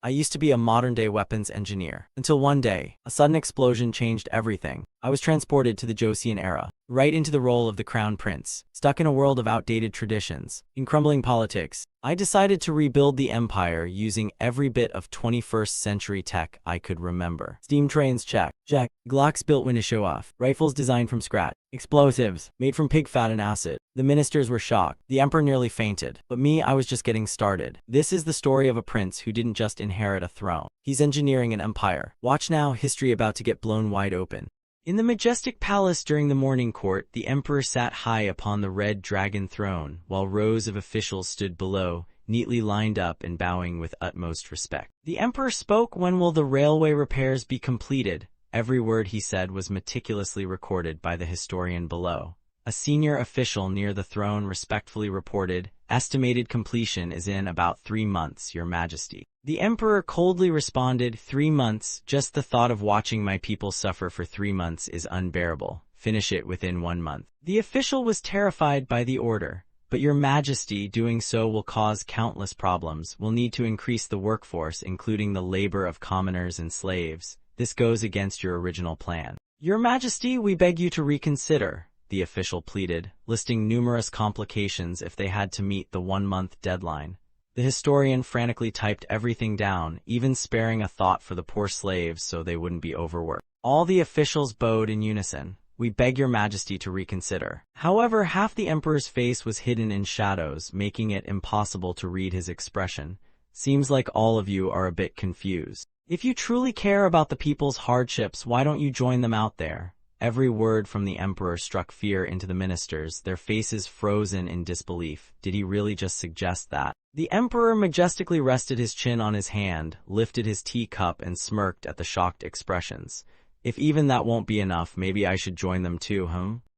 I used to be a modern-day weapons engineer. Until one day, a sudden explosion changed everything. I was transported to the Joseon era, right into the role of the crown prince, stuck in a world of outdated traditions. In crumbling politics, I decided to rebuild the empire using every bit of 21st century tech I could remember. Steam trains, check. Glocks built when to show off. Rifles designed from scratch. Explosives, made from pig fat and acid. The ministers were shocked. The emperor nearly fainted. But me, I was just getting started. This is the story of a prince who didn't just inherit a throne. He's engineering an empire. Watch now, history about to get blown wide open. In the majestic palace during the morning court, the emperor sat high upon the red dragon throne, while rows of officials stood below, neatly lined up and bowing with utmost respect. The emperor spoke. When will the railway repairs be completed? Every word he said was meticulously recorded by the historian below. A senior official near the throne respectfully reported, "Estimated completion is in about 3 months, Your Majesty." The emperor coldly responded, 3 months? Just the thought of watching my people suffer for 3 months is unbearable. Finish it within 1 month. The official was terrified by the order. But Your Majesty, doing so will cause countless problems. We'll need to increase the workforce, including the labor of commoners and slaves. This goes against your original plan. Your Majesty, we beg you to reconsider, the official pleaded, listing numerous complications if they had to meet the 1-month deadline. The historian frantically typed everything down, even sparing a thought for the poor slaves so they wouldn't be overworked. All the officials bowed in unison. We beg Your Majesty to reconsider. However, half the emperor's face was hidden in shadows, making it impossible to read his expression. Seems like all of you are a bit confused. If you truly care about the people's hardships, why don't you join them out there? Every word from the emperor struck fear into the ministers, their faces frozen in disbelief. Did he really just suggest that? The emperor majestically rested his chin on his hand, lifted his teacup and smirked at the shocked expressions. If even that won't be enough, maybe I should join them too,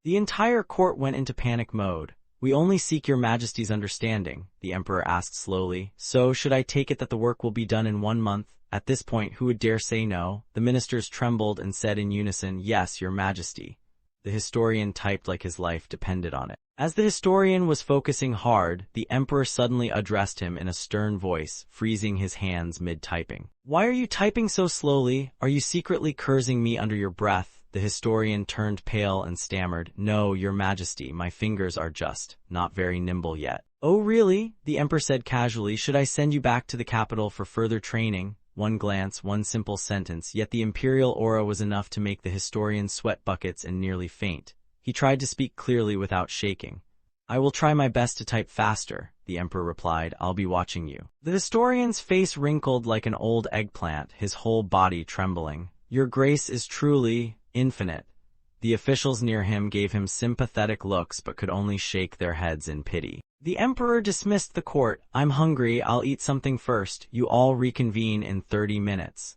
The entire court went into panic mode. We only seek Your Majesty's understanding, the emperor asked slowly. So, should I take it that the work will be done in 1 month? At this point, who would dare say no? The ministers trembled and said in unison, Yes, Your Majesty. The historian typed like his life depended on it. As the historian was focusing hard, the emperor suddenly addressed him in a stern voice, freezing his hands mid-typing. Why are you typing so slowly? Are you secretly cursing me under your breath? The historian turned pale and stammered, No, Your Majesty, my fingers are just not very nimble yet. Oh really? The emperor said casually, should I send you back to the capital for further training? One glance, one simple sentence, yet the imperial aura was enough to make the historian sweat buckets and nearly faint. He tried to speak clearly without shaking. I will try my best to type faster, the emperor replied. I'll be watching you. The historian's face wrinkled like an old eggplant, his whole body trembling. Your Grace is truly infinite. The officials near him gave him sympathetic looks but could only shake their heads in pity. The emperor dismissed the court. I'm hungry, I'll eat something first. You all reconvene in 30 minutes.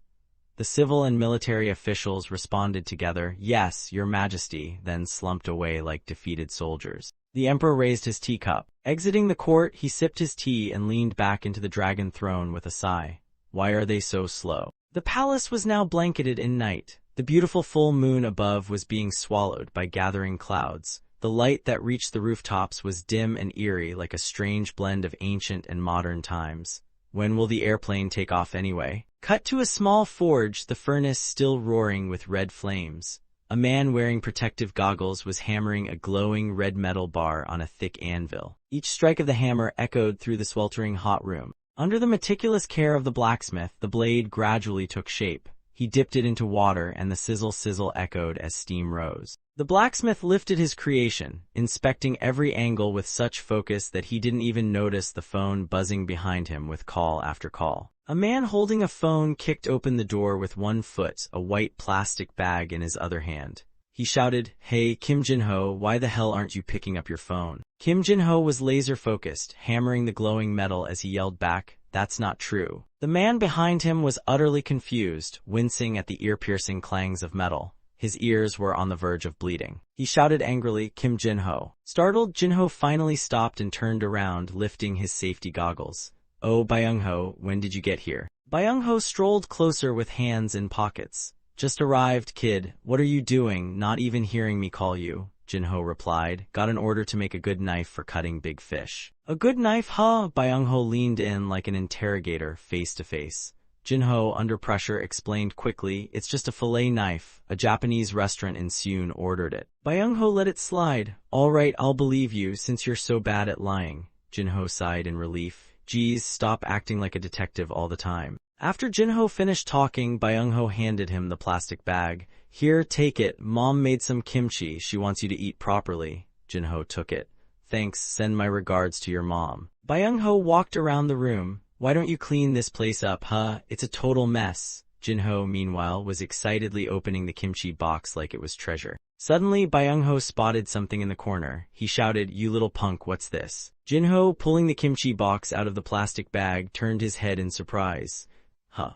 The civil and military officials responded together, Yes, Your Majesty, then slumped away like defeated soldiers. The emperor raised his teacup. Exiting the court, he sipped his tea and leaned back into the dragon throne with a sigh. Why are they so slow? The palace was now blanketed in night. The beautiful full moon above was being swallowed by gathering clouds. The light that reached the rooftops was dim and eerie, like a strange blend of ancient and modern times. When will the airplane take off anyway? Cut to a small forge, the furnace still roaring with red flames. A man wearing protective goggles was hammering a glowing red metal bar on a thick anvil. Each strike of the hammer echoed through the sweltering hot room. Under the meticulous care of the blacksmith, the blade gradually took shape. He dipped it into water and the sizzle echoed as steam rose. The blacksmith lifted his creation, inspecting every angle with such focus that he didn't even notice the phone buzzing behind him with call after call. A man holding a phone kicked open the door with one foot, a white plastic bag in his other hand. He shouted, Hey, Kim Jin-ho, why the hell aren't you picking up your phone? Kim Jin-ho was laser-focused, hammering the glowing metal as he yelled back, That's not true. The man behind him was utterly confused, wincing at the ear-piercing clangs of metal. His ears were on the verge of bleeding. He shouted angrily, Kim Jin-ho. Startled, Jin-ho finally stopped and turned around, lifting his safety goggles. Oh, Byung-ho, when did you get here? Byung-ho strolled closer with hands in pockets. Just arrived, kid. What are you doing? Not even hearing me call you, Jin-ho replied. Got an order to make a good knife for cutting big fish. A good knife, huh? Byung-ho leaned in like an interrogator, face to face. Jinho, under pressure, explained quickly, "It's just a fillet knife. A Japanese restaurant in Seoul ordered it." Byung-ho let it slide. "All right, I'll believe you since you're so bad at lying." Jinho sighed in relief. "Geez, stop acting like a detective all the time." After Jinho finished talking, Byung-ho handed him the plastic bag. "Here, take it. Mom made some kimchi. She wants you to eat properly." Jinho took it. "Thanks, send my regards to your mom." Byung-ho walked around the room. "Why don't you clean this place up, huh? It's a total mess." Jinho, meanwhile, was excitedly opening the kimchi box like it was treasure. Suddenly, Byung-ho spotted something in the corner. He shouted, "You little punk, what's this?" Jinho, pulling the kimchi box out of the plastic bag, turned his head in surprise.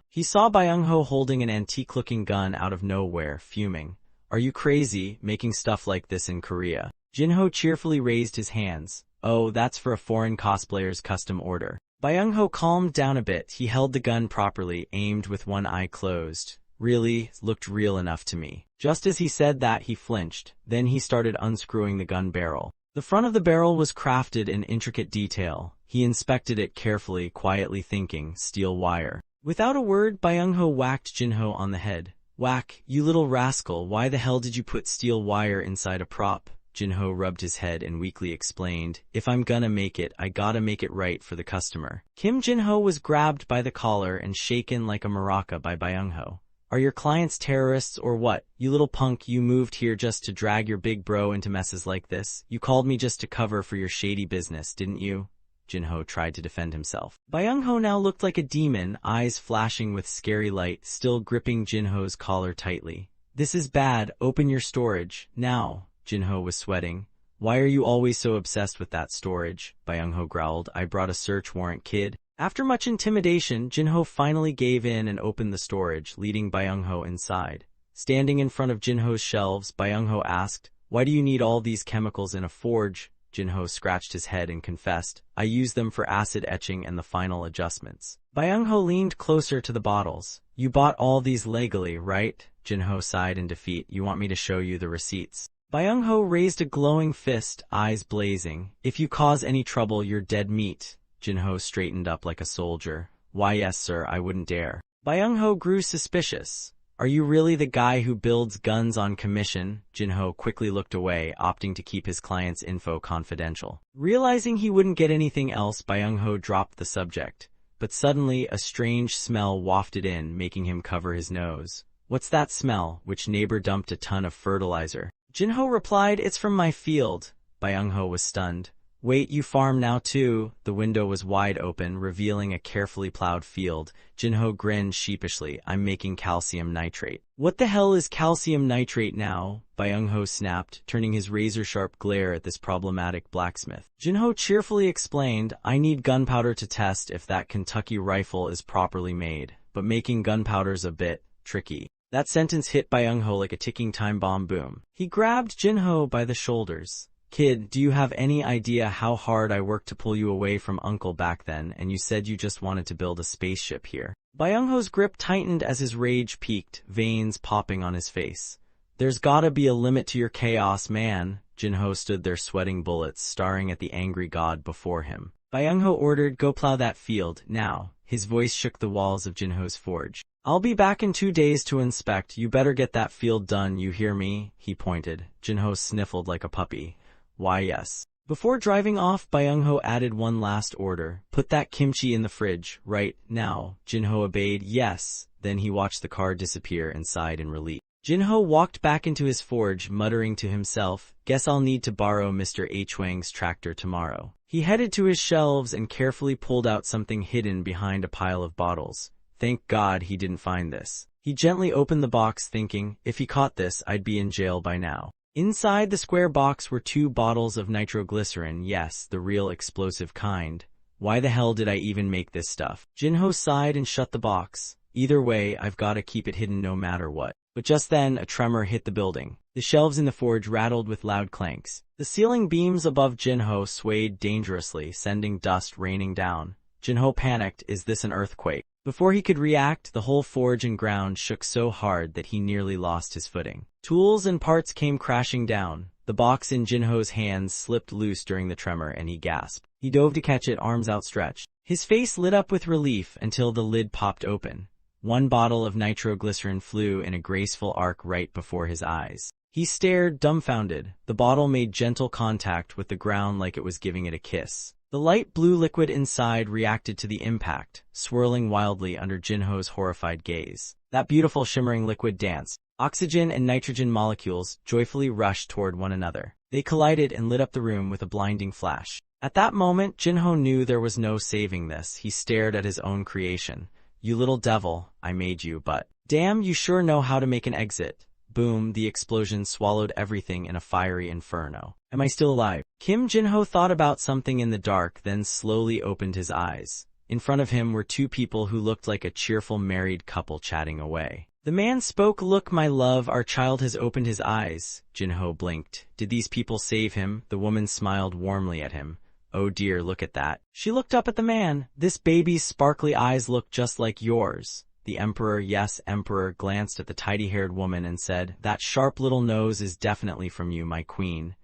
He saw Byung-ho holding an antique-looking gun out of nowhere, fuming. "Are you crazy, making stuff like this in Korea?" Jinho cheerfully raised his hands. "Oh, that's for a foreign cosplayer's custom order." Byung-ho calmed down a bit. He held the gun properly, aimed with one eye closed. "Really? Looked real enough to me." Just as he said that, he flinched. Then he started unscrewing the gun barrel. The front of the barrel was crafted in intricate detail. He inspected it carefully, quietly thinking, steel wire. Without a word, Byung-ho whacked Jinho on the head. "Whack, you little rascal, why the hell did you put steel wire inside a prop?" Jinho rubbed his head and weakly explained, "If I'm gonna make it, I gotta make it right for the customer." Kim Jinho was grabbed by the collar and shaken like a maraca by Byung-ho. "Are your clients terrorists or what? You little punk, you moved here just to drag your big bro into messes like this? You called me just to cover for your shady business, didn't you?" Jinho tried to defend himself. Byung-ho now looked like a demon, eyes flashing with scary light, still gripping Jinho's collar tightly. "This is bad, open your storage, now." Jinho was sweating. "Why are you always so obsessed with that storage?" Byung-ho growled. "I brought a search warrant, kid." After much intimidation, Jinho finally gave in and opened the storage, leading Byung-ho inside. Standing in front of Jinho's shelves, Byung-ho asked, "Why do you need all these chemicals in a forge?" Jinho scratched his head and confessed, "I use them for acid etching and the final adjustments." Byung-ho leaned closer to the bottles. "You bought all these legally, right?" Jinho sighed in defeat. "You want me to show you the receipts?" Byung-ho raised a glowing fist, eyes blazing. "If you cause any trouble, you're dead meat." Jinho straightened up like a soldier. "Why yes, sir, I wouldn't dare." Byung-ho grew suspicious. "Are you really the guy who builds guns on commission?" Jinho quickly looked away, opting to keep his client's info confidential. Realizing he wouldn't get anything else, Byung-ho dropped the subject. But suddenly, a strange smell wafted in, making him cover his nose. "What's that smell?" "Which neighbor dumped a ton of fertilizer?" Jinho replied, "It's from my field." Byung-ho was stunned. "Wait, you farm now too?" The window was wide open, revealing a carefully plowed field. Jinho grinned sheepishly. "I'm making calcium nitrate." "What the hell is calcium nitrate now?" Byung-ho snapped, turning his razor-sharp glare at this problematic blacksmith. Jinho cheerfully explained, "I need gunpowder to test if that Kentucky rifle is properly made, but making gunpowder's a bit tricky." That sentence hit Byung-ho like a ticking time bomb. Boom. He grabbed Jinho by the shoulders. "Kid, do you have any idea how hard I worked to pull you away from Uncle back then, and you said you just wanted to build a spaceship here?" Byung-ho's grip tightened as his rage peaked, veins popping on his face. "There's gotta be a limit to your chaos, man." Jinho stood there sweating bullets, staring at the angry god before him. Byung-ho ordered, "Go plow that field, now." His voice shook the walls of Jinho's forge. "I'll be back in 2 days to inspect. You better get that field done, you hear me?" He pointed. Jinho sniffled like a puppy. "Why yes." Before driving off, Byung-ho added one last order. "Put that kimchi in the fridge, right now." Jinho obeyed, "Yes." Then he watched the car disappear and sighed in relief. Jinho walked back into his forge, muttering to himself, "Guess I'll need to borrow Mr. Hwang's tractor tomorrow." He headed to his shelves and carefully pulled out something hidden behind a pile of bottles. Thank God he didn't find this. He gently opened the box, thinking, if he caught this, I'd be in jail by now. Inside the square box were 2 bottles of nitroglycerin, yes, the real explosive kind. Why the hell did I even make this stuff? Jinho sighed and shut the box. Either way, I've gotta keep it hidden no matter what. But just then, a tremor hit the building. The shelves in the forge rattled with loud clanks. The ceiling beams above Jinho swayed dangerously, sending dust raining down. Jinho panicked, is this an earthquake? Before he could react, the whole forge and ground shook so hard that he nearly lost his footing. Tools and parts came crashing down. The box in Jinho's hands slipped loose during the tremor, and he gasped. He dove to catch it, arms outstretched. His face lit up with relief until the lid popped open. One bottle of nitroglycerin flew in a graceful arc right before his eyes. He stared, dumbfounded. The bottle made gentle contact with the ground like it was giving it a kiss. The light blue liquid inside reacted to the impact, swirling wildly under Jinho's horrified gaze. That beautiful shimmering liquid danced. Oxygen and nitrogen molecules joyfully rushed toward one another. They collided and lit up the room with a blinding flash. At that moment, Jinho knew there was no saving this. He stared at his own creation. "You little devil, I made you, but damn, you sure know how to make an exit." Boom, the explosion swallowed everything in a fiery inferno. Am I still alive? Kim Jinho thought about something in the dark, then slowly opened his eyes. In front of him were two people who looked like a cheerful married couple chatting away. The man spoke. "Look, my love, our child has opened his eyes." Jinho blinked. Did these people save him? The woman smiled warmly at him. "Oh dear, look at that." She looked up at the man. "This baby's sparkly eyes look just like yours." The emperor, yes, emperor, glanced at the tidy-haired woman and said, "That sharp little nose is definitely from you, my queen."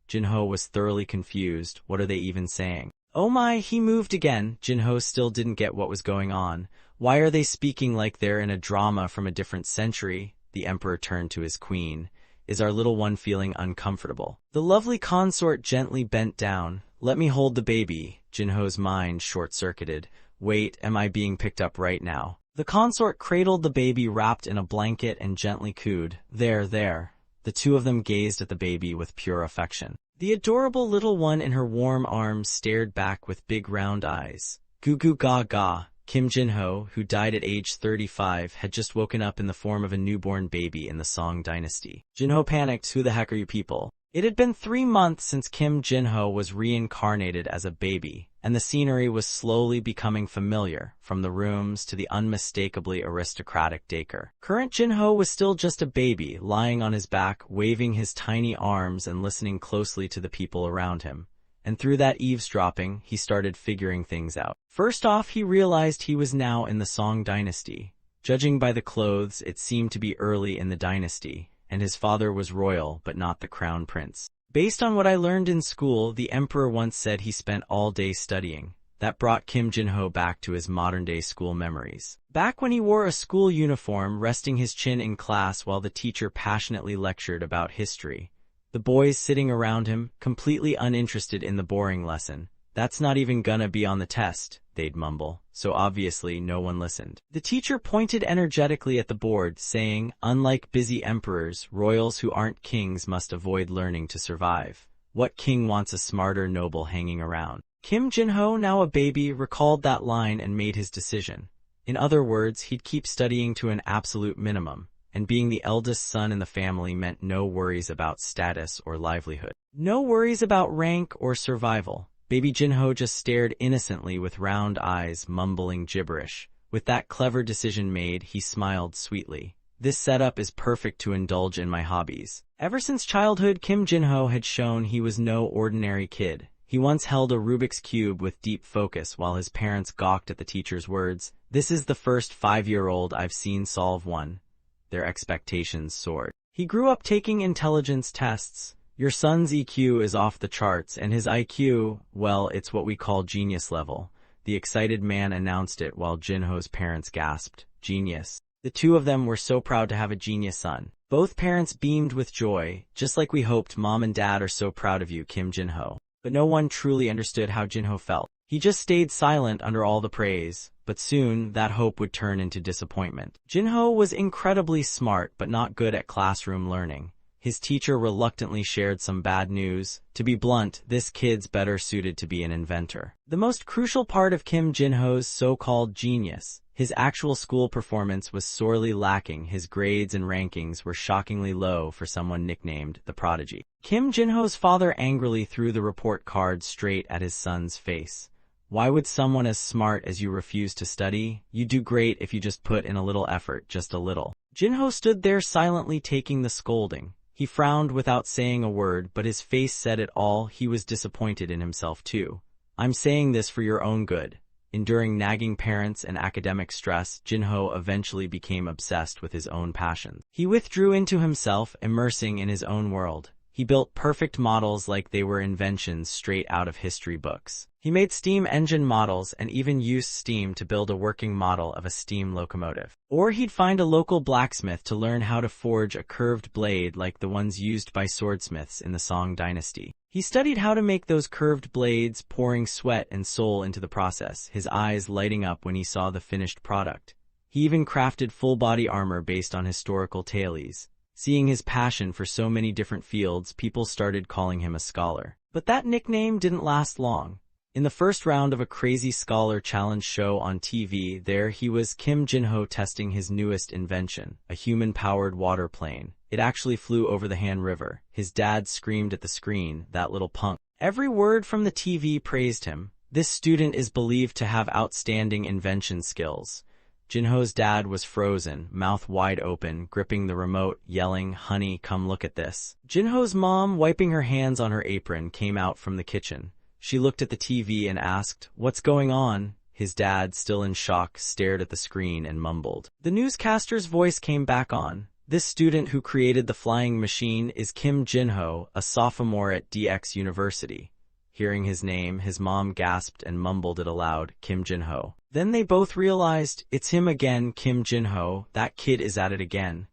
Jinho was thoroughly confused. What are they even saying? Oh my, he moved again. Jinho still didn't get what was going on. Why are they speaking like they're in a drama from a different century? The emperor turned to his queen. Is our little one feeling uncomfortable? The lovely consort gently bent down. "Let me hold the baby." Jinho's mind short-circuited. Wait, am I being picked up right now? The consort cradled the baby wrapped in a blanket and gently cooed. There, there. The two of them gazed at the baby with pure affection. The adorable little one in her warm arms stared back with big round eyes. Goo goo ga ga. Kim Jinho, who died at age 35, had just woken up in the form of a newborn baby in the Song dynasty. Jinho panicked. Who the heck are you people? It had been 3 months since Kim Jinho was reincarnated as a baby, and the scenery was slowly becoming familiar, from the rooms to the unmistakably aristocratic daycare. Current Jinho was still just a baby, lying on his back, waving his tiny arms and listening closely to the people around him. And through that eavesdropping, he started figuring things out. First off, he realized he was now in the Song dynasty. Judging by the clothes, it seemed to be early in the dynasty, and his father was royal but not the crown prince. Based on what I learned in school, the emperor once said he spent all day studying. That brought Kim Jinho back to his modern-day school memories. Back when he wore a school uniform, resting his chin in class while the teacher passionately lectured about history. The boys sitting around him, completely uninterested in the boring lesson. "That's not even gonna be on the test," they'd mumble, so obviously no one listened. The teacher pointed energetically at the board, saying, "Unlike busy emperors, royals who aren't kings must avoid learning to survive. What king wants a smarter noble hanging around?" Kim Jinho, now a baby, recalled that line and made his decision. In other words, he'd keep studying to an absolute minimum, and being the eldest son in the family meant no worries about status or livelihood. No worries about rank or survival. Baby Jinho just stared innocently with round eyes, mumbling gibberish. With that clever decision made, he smiled sweetly. This setup is perfect to indulge in my hobbies. Ever since childhood, Kim Jinho had shown he was no ordinary kid. He once held a Rubik's Cube with deep focus while his parents gawked at the teacher's words. "This is the first 5-year-old I've seen solve one." Their expectations soared. He grew up taking intelligence tests. Your son's EQ is off the charts, and his IQ, well, it's what we call genius level. The excited man announced it while Jinho's parents gasped. Genius. The two of them were so proud to have a genius son. Both parents beamed with joy, just like we hoped. Mom and Dad are so proud of you, Kim Jinho. But no one truly understood how Jinho felt. He just stayed silent under all the praise, but soon that hope would turn into disappointment. Jinho was incredibly smart but not good at classroom learning. His teacher reluctantly shared some bad news. To be blunt, this kid's better suited to be an inventor. The most crucial part of Kim Jinho's so-called genius, his actual school performance, was sorely lacking. His grades and rankings were shockingly low for someone nicknamed the Prodigy. Kim Jinho's father angrily threw the report card straight at his son's face. Why would someone as smart as you refuse to study? You do great if you just put in a little effort, just a little. Jinho stood there silently taking the scolding. He frowned without saying a word, but his face said it all. He was disappointed in himself too. I'm saying this for your own good. Enduring nagging parents and academic stress, Jinho eventually became obsessed with his own passions. He withdrew into himself, immersing in his own world. He built perfect models like they were inventions straight out of history books. He made steam engine models and even used steam to build a working model of a steam locomotive. Or he'd find a local blacksmith to learn how to forge a curved blade like the ones used by swordsmiths in the Song dynasty. He studied how to make those curved blades, pouring sweat and soul into the process, his eyes lighting up when he saw the finished product. He even crafted full-body armor based on historical tales. Seeing his passion for so many different fields, people started calling him a scholar. But that nickname didn't last long. In the first round of a crazy scholar challenge show on TV, there he was, Kim Jin-ho, testing his newest invention, a human-powered water plane. It actually flew over the Han River. His dad screamed at the screen, "That little punk." Every word from the TV praised him. This student is believed to have outstanding invention skills. Jin-ho's dad was frozen, mouth wide open, gripping the remote, yelling, "Honey, come look at this." Jin-ho's mom, wiping her hands on her apron, came out from the kitchen. She looked at the TV and asked, "What's going on?" His dad, still in shock, stared at the screen and mumbled. The newscaster's voice came back on. "This student who created the flying machine is Kim Jin-ho, a sophomore at DX University." Hearing his name, his mom gasped and mumbled it aloud, "Kim Jin-ho." Then they both realized, it's him again, Kim Jin-ho, that kid is at it again.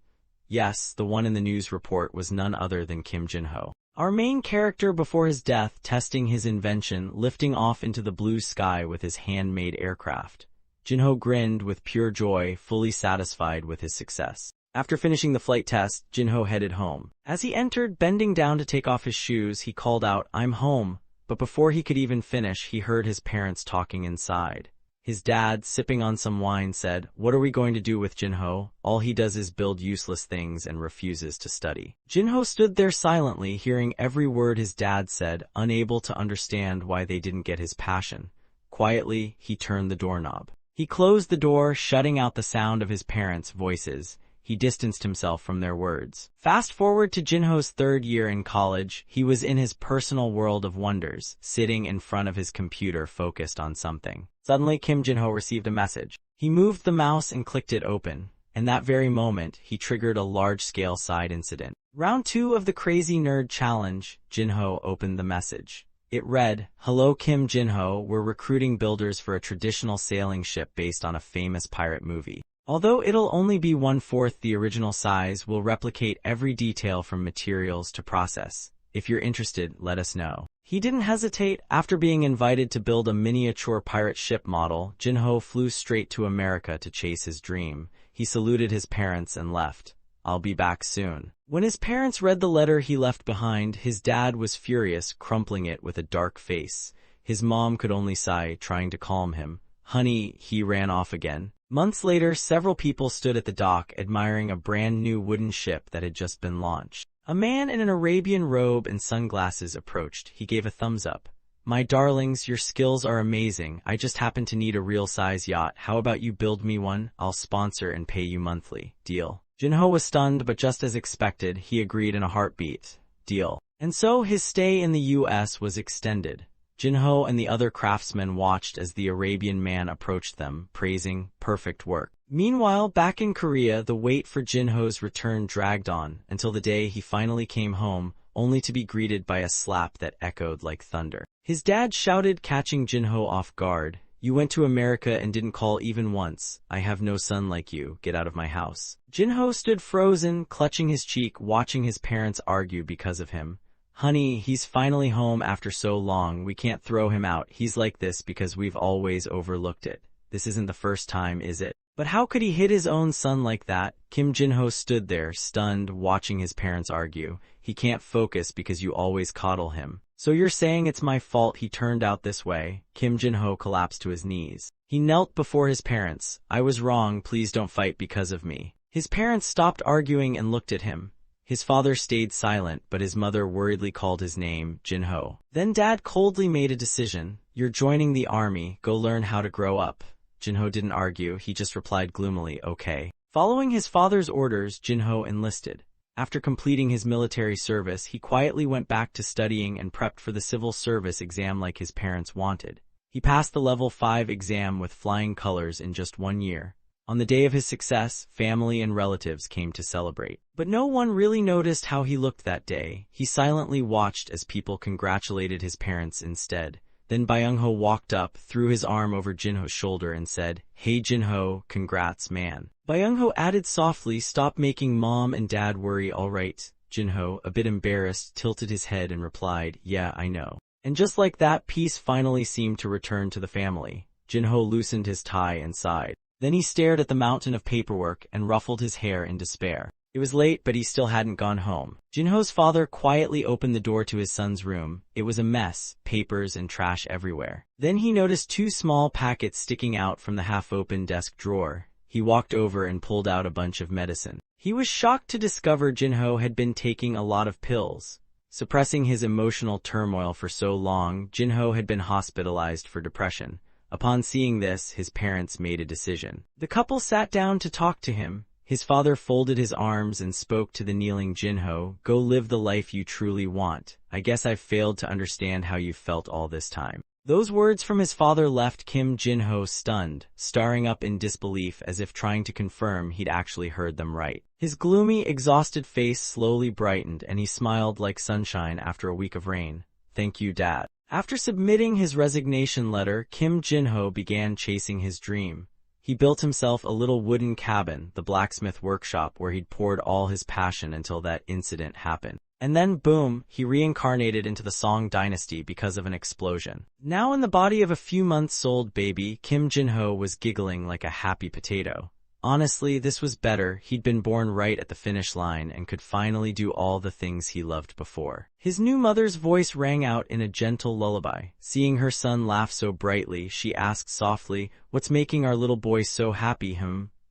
Yes, the one in the news report was none other than Kim Jin-ho. Our main character before his death, testing his invention, lifting off into the blue sky with his handmade aircraft. Jin-ho grinned with pure joy, fully satisfied with his success. After finishing the flight test, Jin-ho headed home. As he entered, bending down to take off his shoes, he called out, "I'm home." But before he could even finish, he heard his parents talking inside. His dad, sipping on some wine, said, "What are we going to do with Jin-ho? All he does is build useless things and refuses to study." Jin-ho stood there silently, hearing every word his dad said, unable to understand why they didn't get his passion. Quietly, he turned the doorknob. He closed the door, shutting out the sound of his parents' voices. He distanced himself from their words. Fast forward to Jin-ho's third year in college. He was in his personal world of wonders, sitting in front of his computer focused on something. Suddenly, Kim Jin-ho received a message. He moved the mouse and clicked it open. In that very moment, he triggered a large-scale side incident. Round 2 of the Crazy Nerd Challenge. Jin-ho opened the message. It read, "Hello Kim Jin-ho, we're recruiting builders for a traditional sailing ship based on a famous pirate movie. Although it'll only be 1/4 the original size, we'll replicate every detail from materials to process. If you're interested, let us know." He didn't hesitate. After being invited to build a miniature pirate ship model, Jin-ho flew straight to America to chase his dream. He saluted his parents and left. "I'll be back soon." When his parents read the letter he left behind, his dad was furious, crumpling it with a dark face. His mom could only sigh, trying to calm him. "Honey," he ran off again. Months later, several people stood at the dock, admiring a brand new wooden ship that had just been launched. A man in an Arabian robe and sunglasses approached. He gave a thumbs up. "My darlings, your skills are amazing. I just happen to need a real-size yacht. How about you build me one? I'll sponsor and pay you monthly. Deal?" Jin-ho was stunned, but just as expected, he agreed in a heartbeat. Deal. And so his stay in the U.S. was extended. Jin-ho and the other craftsmen watched as the Arabian man approached them, praising perfect work. Meanwhile, back in Korea, the wait for Jin-ho's return dragged on, until the day he finally came home, only to be greeted by a slap that echoed like thunder. His dad shouted, catching Jin-ho off guard, "You went to America and didn't call even once. I have no son like you. Get out of my house." Jin-ho stood frozen, clutching his cheek, watching his parents argue because of him. "Honey, he's finally home after so long. We can't throw him out. He's like this because we've always overlooked it. This isn't the first time, is it?" But how could he hit his own son like that? Kim Jin-ho stood there, stunned, watching his parents argue. "He can't focus because you always coddle him." "So you're saying it's my fault he turned out this way?" Kim Jin-ho collapsed to his knees. He knelt before his parents. "I was wrong. Please don't fight because of me." His parents stopped arguing and looked at him. His father stayed silent, but his mother worriedly called his name, Jin-ho. Then Dad coldly made a decision. "You're joining the army. Go learn how to grow up." Jin-ho didn't argue. He just replied gloomily, "Okay." Following his father's orders, Jin-ho enlisted. After completing his military service, he quietly went back to studying and prepped for the civil service exam like his parents wanted. He passed the level 5 exam with flying colors in just 1 year. On the day of his success, family and relatives came to celebrate. But no one really noticed how he looked that day. He silently watched as people congratulated his parents instead. Then Byung-ho walked up, threw his arm over Jin-ho's shoulder and said, "Hey Jin-ho, congrats man." Byung-ho added softly, "Stop making mom and dad worry, alright?" Jin-ho, a bit embarrassed, tilted his head and replied, "Yeah, I know." And just like that, peace finally seemed to return to the family. Jin-ho loosened his tie and sighed. Then he stared at the mountain of paperwork and ruffled his hair in despair. It was late, but he still hadn't gone home. Jin-ho's father quietly opened the door to his son's room. It was a mess, papers and trash everywhere. Then he noticed 2 small packets sticking out from the half-open desk drawer. He walked over and pulled out a bunch of medicine. He was shocked to discover Jin-ho had been taking a lot of pills. Suppressing his emotional turmoil for so long, Jin-ho had been hospitalized for depression. Upon seeing this, his parents made a decision. The couple sat down to talk to him. His father folded his arms and spoke to the kneeling Jin-ho, "Go live the life you truly want. I guess I've failed to understand how you've felt all this time." Those words from his father left Kim Jin-ho stunned, staring up in disbelief as if trying to confirm he'd actually heard them right. His gloomy, exhausted face slowly brightened and he smiled like sunshine after a week of rain. "Thank you, Dad." After submitting his resignation letter, Kim Jin-ho began chasing his dream. He built himself a little wooden cabin, the blacksmith workshop where he'd poured all his passion until that incident happened. And then, boom, he reincarnated into the Song dynasty because of an explosion. Now in the body of a few months-old baby, Kim Jin-ho was giggling like a happy potato. Honestly, this was better. He'd been born right at the finish line and could finally do all the things he loved before. His new mother's voice rang out in a gentle lullaby. Seeing her son laugh so brightly, she asked softly, "What's making our little boy so happy,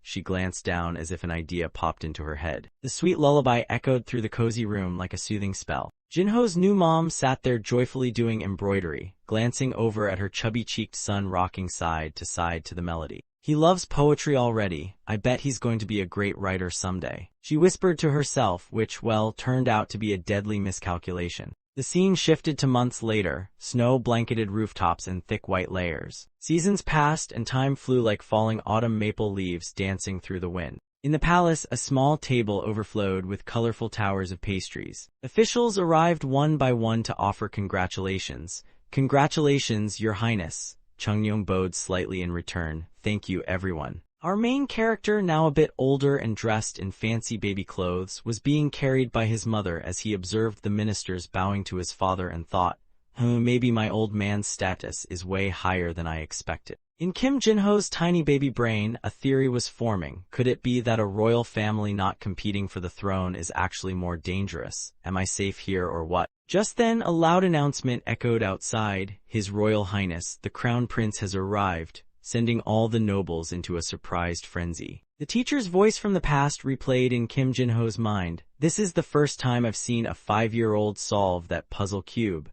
She glanced down as if an idea popped into her head. The sweet lullaby echoed through the cozy room like a soothing spell. Jin-ho's new mom sat there joyfully doing embroidery, glancing over at her chubby-cheeked son rocking side to the melody. "He loves poetry already. I bet he's going to be a great writer someday," she whispered to herself, which, well, turned out to be a deadly miscalculation. The scene shifted to months later, snow-blanketed rooftops and thick white layers. Seasons passed and time flew like falling autumn maple leaves dancing through the wind. In the palace, a small table overflowed with colorful towers of pastries. Officials arrived one by one to offer congratulations. "Congratulations, Your Highness." Chungyong bowed slightly in return. "Thank you, everyone." Our main character, now a bit older and dressed in fancy baby clothes, was being carried by his mother as he observed the ministers bowing to his father and thought, maybe my old man's status is way higher than I expected. In Kim Jin-ho's tiny baby brain, a theory was forming. Could it be that a royal family not competing for the throne is actually more dangerous? Am I safe here or what? Just then, a loud announcement echoed outside. "His Royal Highness, the Crown Prince has arrived," sending all the nobles into a surprised frenzy. The teacher's voice from the past replayed in Kim Jin-ho's mind. "This is the first time I've seen a 5-year-old solve that puzzle cube."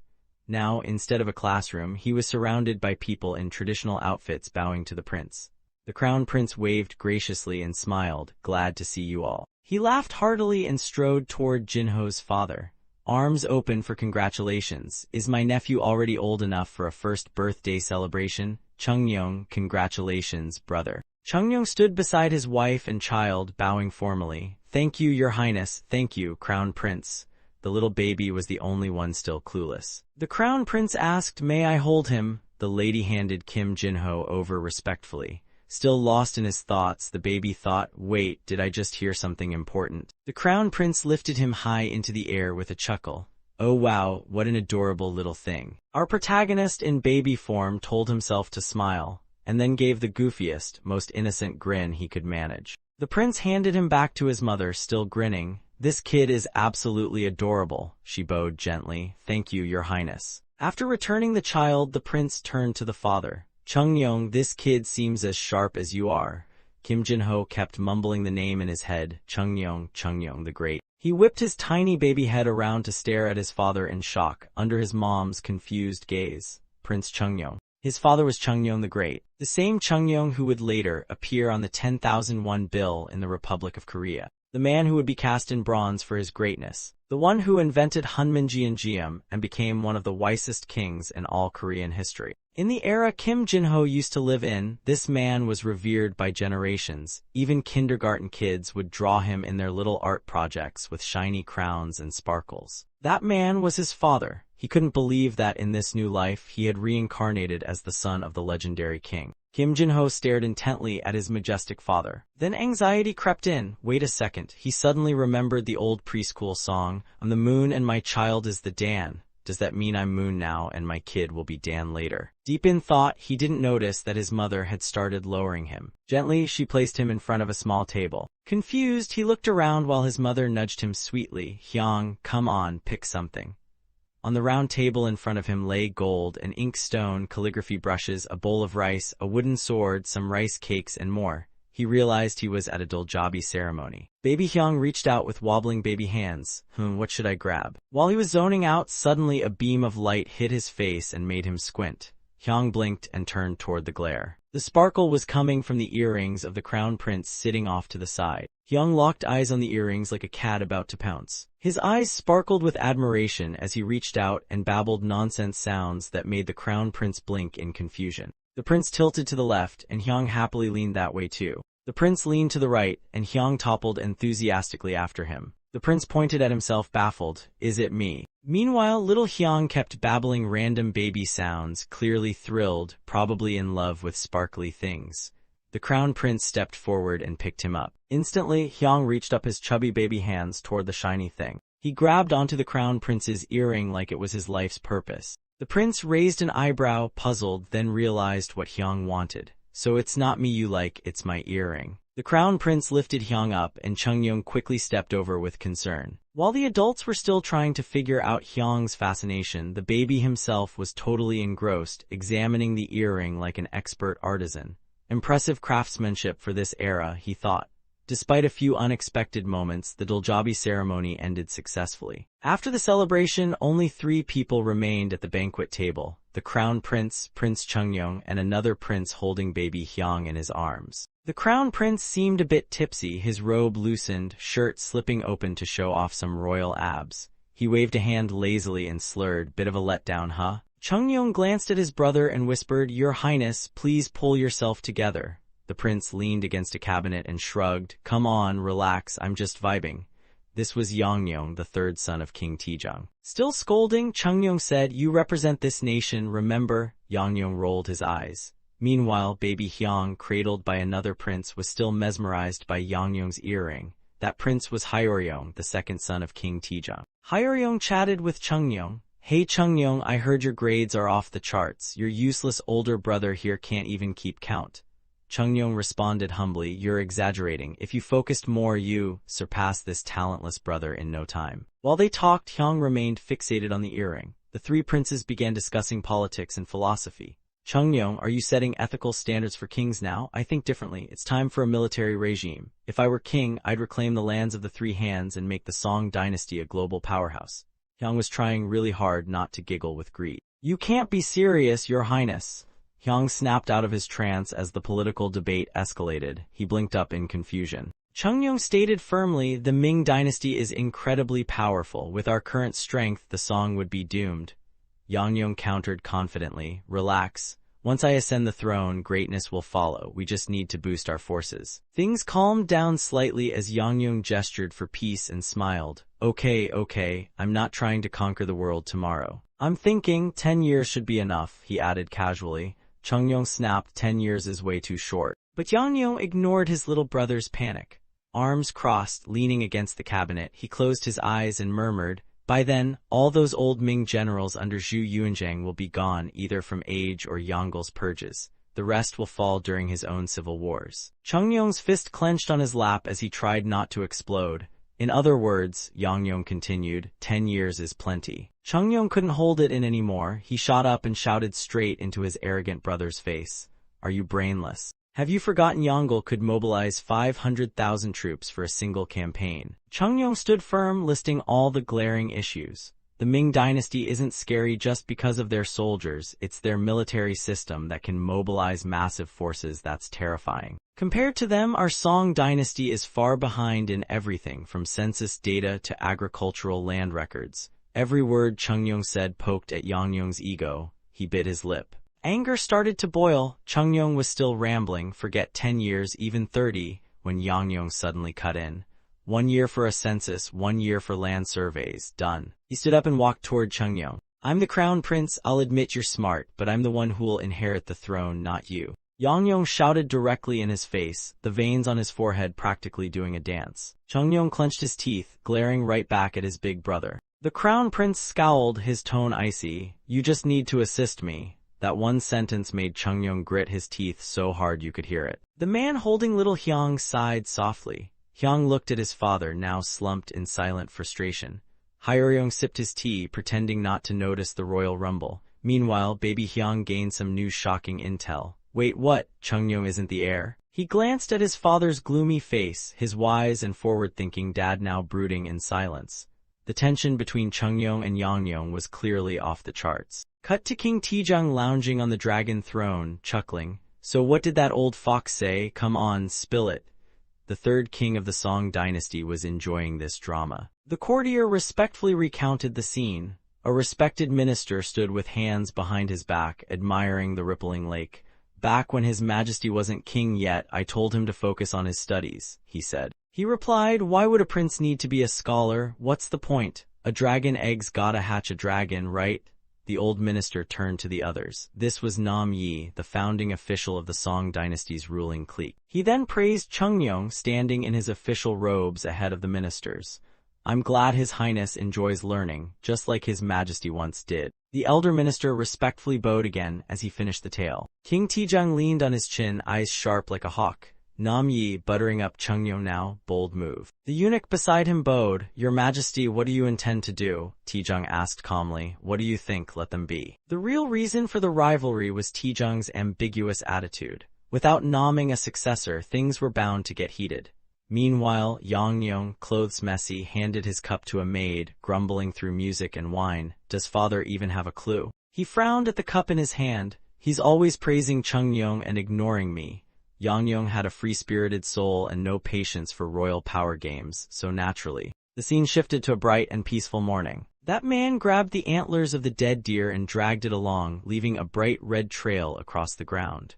Now, instead of a classroom, he was surrounded by people in traditional outfits bowing to the prince. The Crown Prince waved graciously and smiled, "Glad to see you all." He laughed heartily and strode toward Jin-ho's father. Arms open for congratulations. "Is my nephew already old enough for a first birthday celebration?" "Chungyong, congratulations, brother." Chungyong stood beside his wife and child, bowing formally. "Thank you, Your Highness. Thank you, Crown Prince." The little baby was the only one still clueless. The Crown Prince asked, "May I hold him?" The lady handed Kim Jin-ho over respectfully. Still lost in his thoughts, the baby thought, "Wait, did I just hear something important?" The Crown Prince lifted him high into the air with a chuckle. "Oh wow, what an adorable little thing." Our protagonist in baby form told himself to smile, and then gave the goofiest, most innocent grin he could manage. The prince handed him back to his mother, still grinning. "This kid is absolutely adorable," she bowed gently. "Thank you, Your Highness." After returning the child, the prince turned to the father. "Chungyong, this kid seems as sharp as you are." Kim Jin-ho kept mumbling the name in his head. Chungyong, Chungyong the Great. He whipped his tiny baby head around to stare at his father in shock, under his mom's confused gaze. Prince Chungyong. His father was Chungyong the Great, the same Chungyong who would later appear on the 10,001 bill in the Republic of Korea. the man who would be cast in bronze for his greatness, the one who invented Hunminjeongeum and became one of the wisest kings in all Korean history. In the era Kim Jin-ho used to live in, this man was revered by generations. Even kindergarten kids would draw him in their little art projects with shiny crowns and sparkles. That man was his father. He couldn't believe that in this new life he had reincarnated as the son of the legendary king. Kim Jin-ho stared intently at his majestic father. Then anxiety crept in. Wait a second. He suddenly remembered the old preschool song, "I'm the moon and my child is the Dan. Does that mean I'm Moon now and my kid will be Dan later?" Deep in thought, he didn't notice that his mother had started lowering him. Gently, she placed him in front of a small table. Confused, he looked around while his mother nudged him sweetly. "Hyung, come on, pick something." On the round table in front of him lay gold and inkstone, calligraphy brushes, a bowl of rice, a wooden sword, some rice cakes, and more. He realized he was at a doljabi ceremony. Baby Hyung reached out with wobbling baby hands. What should I grab? While he was zoning out, suddenly a beam of light hit his face and made him squint. Hyung blinked and turned toward the glare. The sparkle was coming from the earrings of the crown prince sitting off to the side. Hyung locked eyes on the earrings like a cat about to pounce. His eyes sparkled with admiration as he reached out and babbled nonsense sounds that made the crown prince blink in confusion. The prince tilted to the left, and Hyung happily leaned that way too. The prince leaned to the right, and Hyung toppled enthusiastically after him. The prince pointed at himself baffled. "Is it me?" Meanwhile, little Hyung kept babbling random baby sounds, clearly thrilled, probably in love with sparkly things. The crown prince stepped forward and picked him up. Instantly, Hyung reached up his chubby baby hands toward the shiny thing. He grabbed onto the crown prince's earring like it was his life's purpose. The prince raised an eyebrow, puzzled, then realized what Hyung wanted. "So it's not me you like, it's my earring." The crown prince lifted Hyung up, and Chungyung quickly stepped over with concern. While the adults were still trying to figure out Hyung's fascination, the baby himself was totally engrossed, examining the earring like an expert artisan. Impressive craftsmanship for this era, he thought. Despite a few unexpected moments, the doljabi ceremony ended successfully. After the celebration, only 3 people remained at the banquet table: the crown prince, Prince Chungyong, and another prince holding baby Hyung in his arms. The crown prince seemed a bit tipsy, his robe loosened, shirt slipping open to show off some royal abs. He waved a hand lazily and slurred, "Bit of a letdown, huh?" Chungyong glanced at his brother and whispered, "Your Highness, please pull yourself together." The prince leaned against a cabinet and shrugged. "Come on, relax, I'm just vibing." This was Yongyong, the 3rd son of King Taejong. Still scolding, Chungyong said, "You represent this nation, remember?" Yongyong rolled his eyes. Meanwhile, baby Hyung, cradled by another prince, was still mesmerized by Yongyong's earring. That prince was Hyeoryong, the 2nd son of King Taejong. Hyeoryong chatted with Chungyong. "Hey Chungyong, I heard your grades are off the charts. Your useless older brother here can't even keep count." Chungyong responded humbly, "You're exaggerating. If you focused more, you surpass this talentless brother in no time." While they talked, Hyung remained fixated on the earring. The 3 princes began discussing politics and philosophy. "Chungyong, are you setting ethical standards for kings now? I think differently. It's time for a military regime. If I were king, I'd reclaim the lands of the 3 hands and make the Song dynasty a global powerhouse." Hyung was trying really hard not to giggle with greed. "You can't be serious, Your Highness." Hyung snapped out of his trance as the political debate escalated. He blinked up in confusion. Chungyong stated firmly, "The Ming dynasty is incredibly powerful. With our current strength, the Song would be doomed." Yongyong countered confidently, "Relax. Once I ascend the throne, greatness will follow. We just need to boost our forces." Things calmed down slightly as Yongyong gestured for peace and smiled. Okay, I'm not trying to conquer the world tomorrow. I'm thinking 10 years should be enough," he added casually. Chungyong snapped, 10 years is way too short. But Yongyong ignored his little brother's panic. Arms crossed, leaning against the cabinet, he closed his eyes and murmured, "By then, all those old Ming generals under Zhu Yuanzhang will be gone, either from age or Yonggle's purges. The rest will fall during his own civil wars." Chungyong's fist clenched on his lap as he tried not to explode. "In other words," Yongyong continued, 10 years is plenty." Chungyong couldn't hold it in anymore. He shot up and shouted straight into his arrogant brother's face, "Are you brainless? Have you forgotten Yongle could mobilize 500,000 troops for a single campaign?" Chungyong stood firm, listing all the glaring issues. The Ming dynasty isn't scary just because of their soldiers, it's their military system that can mobilize massive forces that's terrifying. Compared to them, our Song dynasty is far behind in everything from census data to agricultural land records. Every word Chungyong said poked at Yangyong's ego. He bit his lip. Anger started to boil. Chungyong was still rambling, forget 10 years, even 30, when Yangyong suddenly cut in. 1 year for a census, 1 year for land surveys, done. He stood up and walked toward Chungyong. I'm the crown prince, I'll admit you're smart, but I'm the one who'll inherit the throne, not you. Yangyong shouted directly in his face, the veins on his forehead practically doing a dance. Chungyong clenched his teeth, glaring right back at his big brother. The crown prince scowled, his tone icy. You just need to assist me. That one sentence made Chungyong grit his teeth so hard you could hear it. The man holding little Hyang sighed softly. Hyang looked at his father, now slumped in silent frustration. Hyeryong sipped his tea, pretending not to notice the royal rumble. Meanwhile, baby Hyang gained some new shocking intel. Wait, what? Chungyong isn't the heir? He glanced at his father's gloomy face, his wise and forward-thinking dad now brooding in silence. The tension between Chungyong and Yangyong was clearly off the charts. Cut to King Tijang lounging on the dragon throne, chuckling. So what did that old fox say? Come on, spill it. The third king of the Song dynasty was enjoying this drama. The courtier respectfully recounted the scene. A respected minister stood with hands behind his back, admiring the rippling lake. Back when His Majesty wasn't king yet, I told him to focus on his studies, he said. He replied, why would a prince need to be a scholar? What's the point? A dragon egg's gotta hatch a dragon, right? The old minister turned to the others. This was Nam Yi, the founding official of the Song dynasty's ruling clique. He then praised Chungyong, standing in his official robes ahead of the ministers. I'm glad His Highness enjoys learning, just like His Majesty once did. The elder minister respectfully bowed again as he finished the tale. King Tijang leaned on his chin, eyes sharp like a hawk. Nam Yi buttering up Chungyong now, bold move. The eunuch beside him bowed. Your Majesty, what do you intend to do? Tijang asked calmly. What do you think? Let them be. The real reason for the rivalry was Tijang's ambiguous attitude. Without nomming a successor, things were bound to get heated. Meanwhile, Yangyong, clothes messy, handed his cup to a maid, grumbling through music and wine. Does father even have a clue? He frowned at the cup in his hand. He's always praising Chungyong and ignoring me. Yangyong had a free-spirited soul and no patience for royal power games, so naturally, the scene shifted to a bright and peaceful morning. That man grabbed the antlers of the dead deer and dragged it along, leaving a bright red trail across the ground.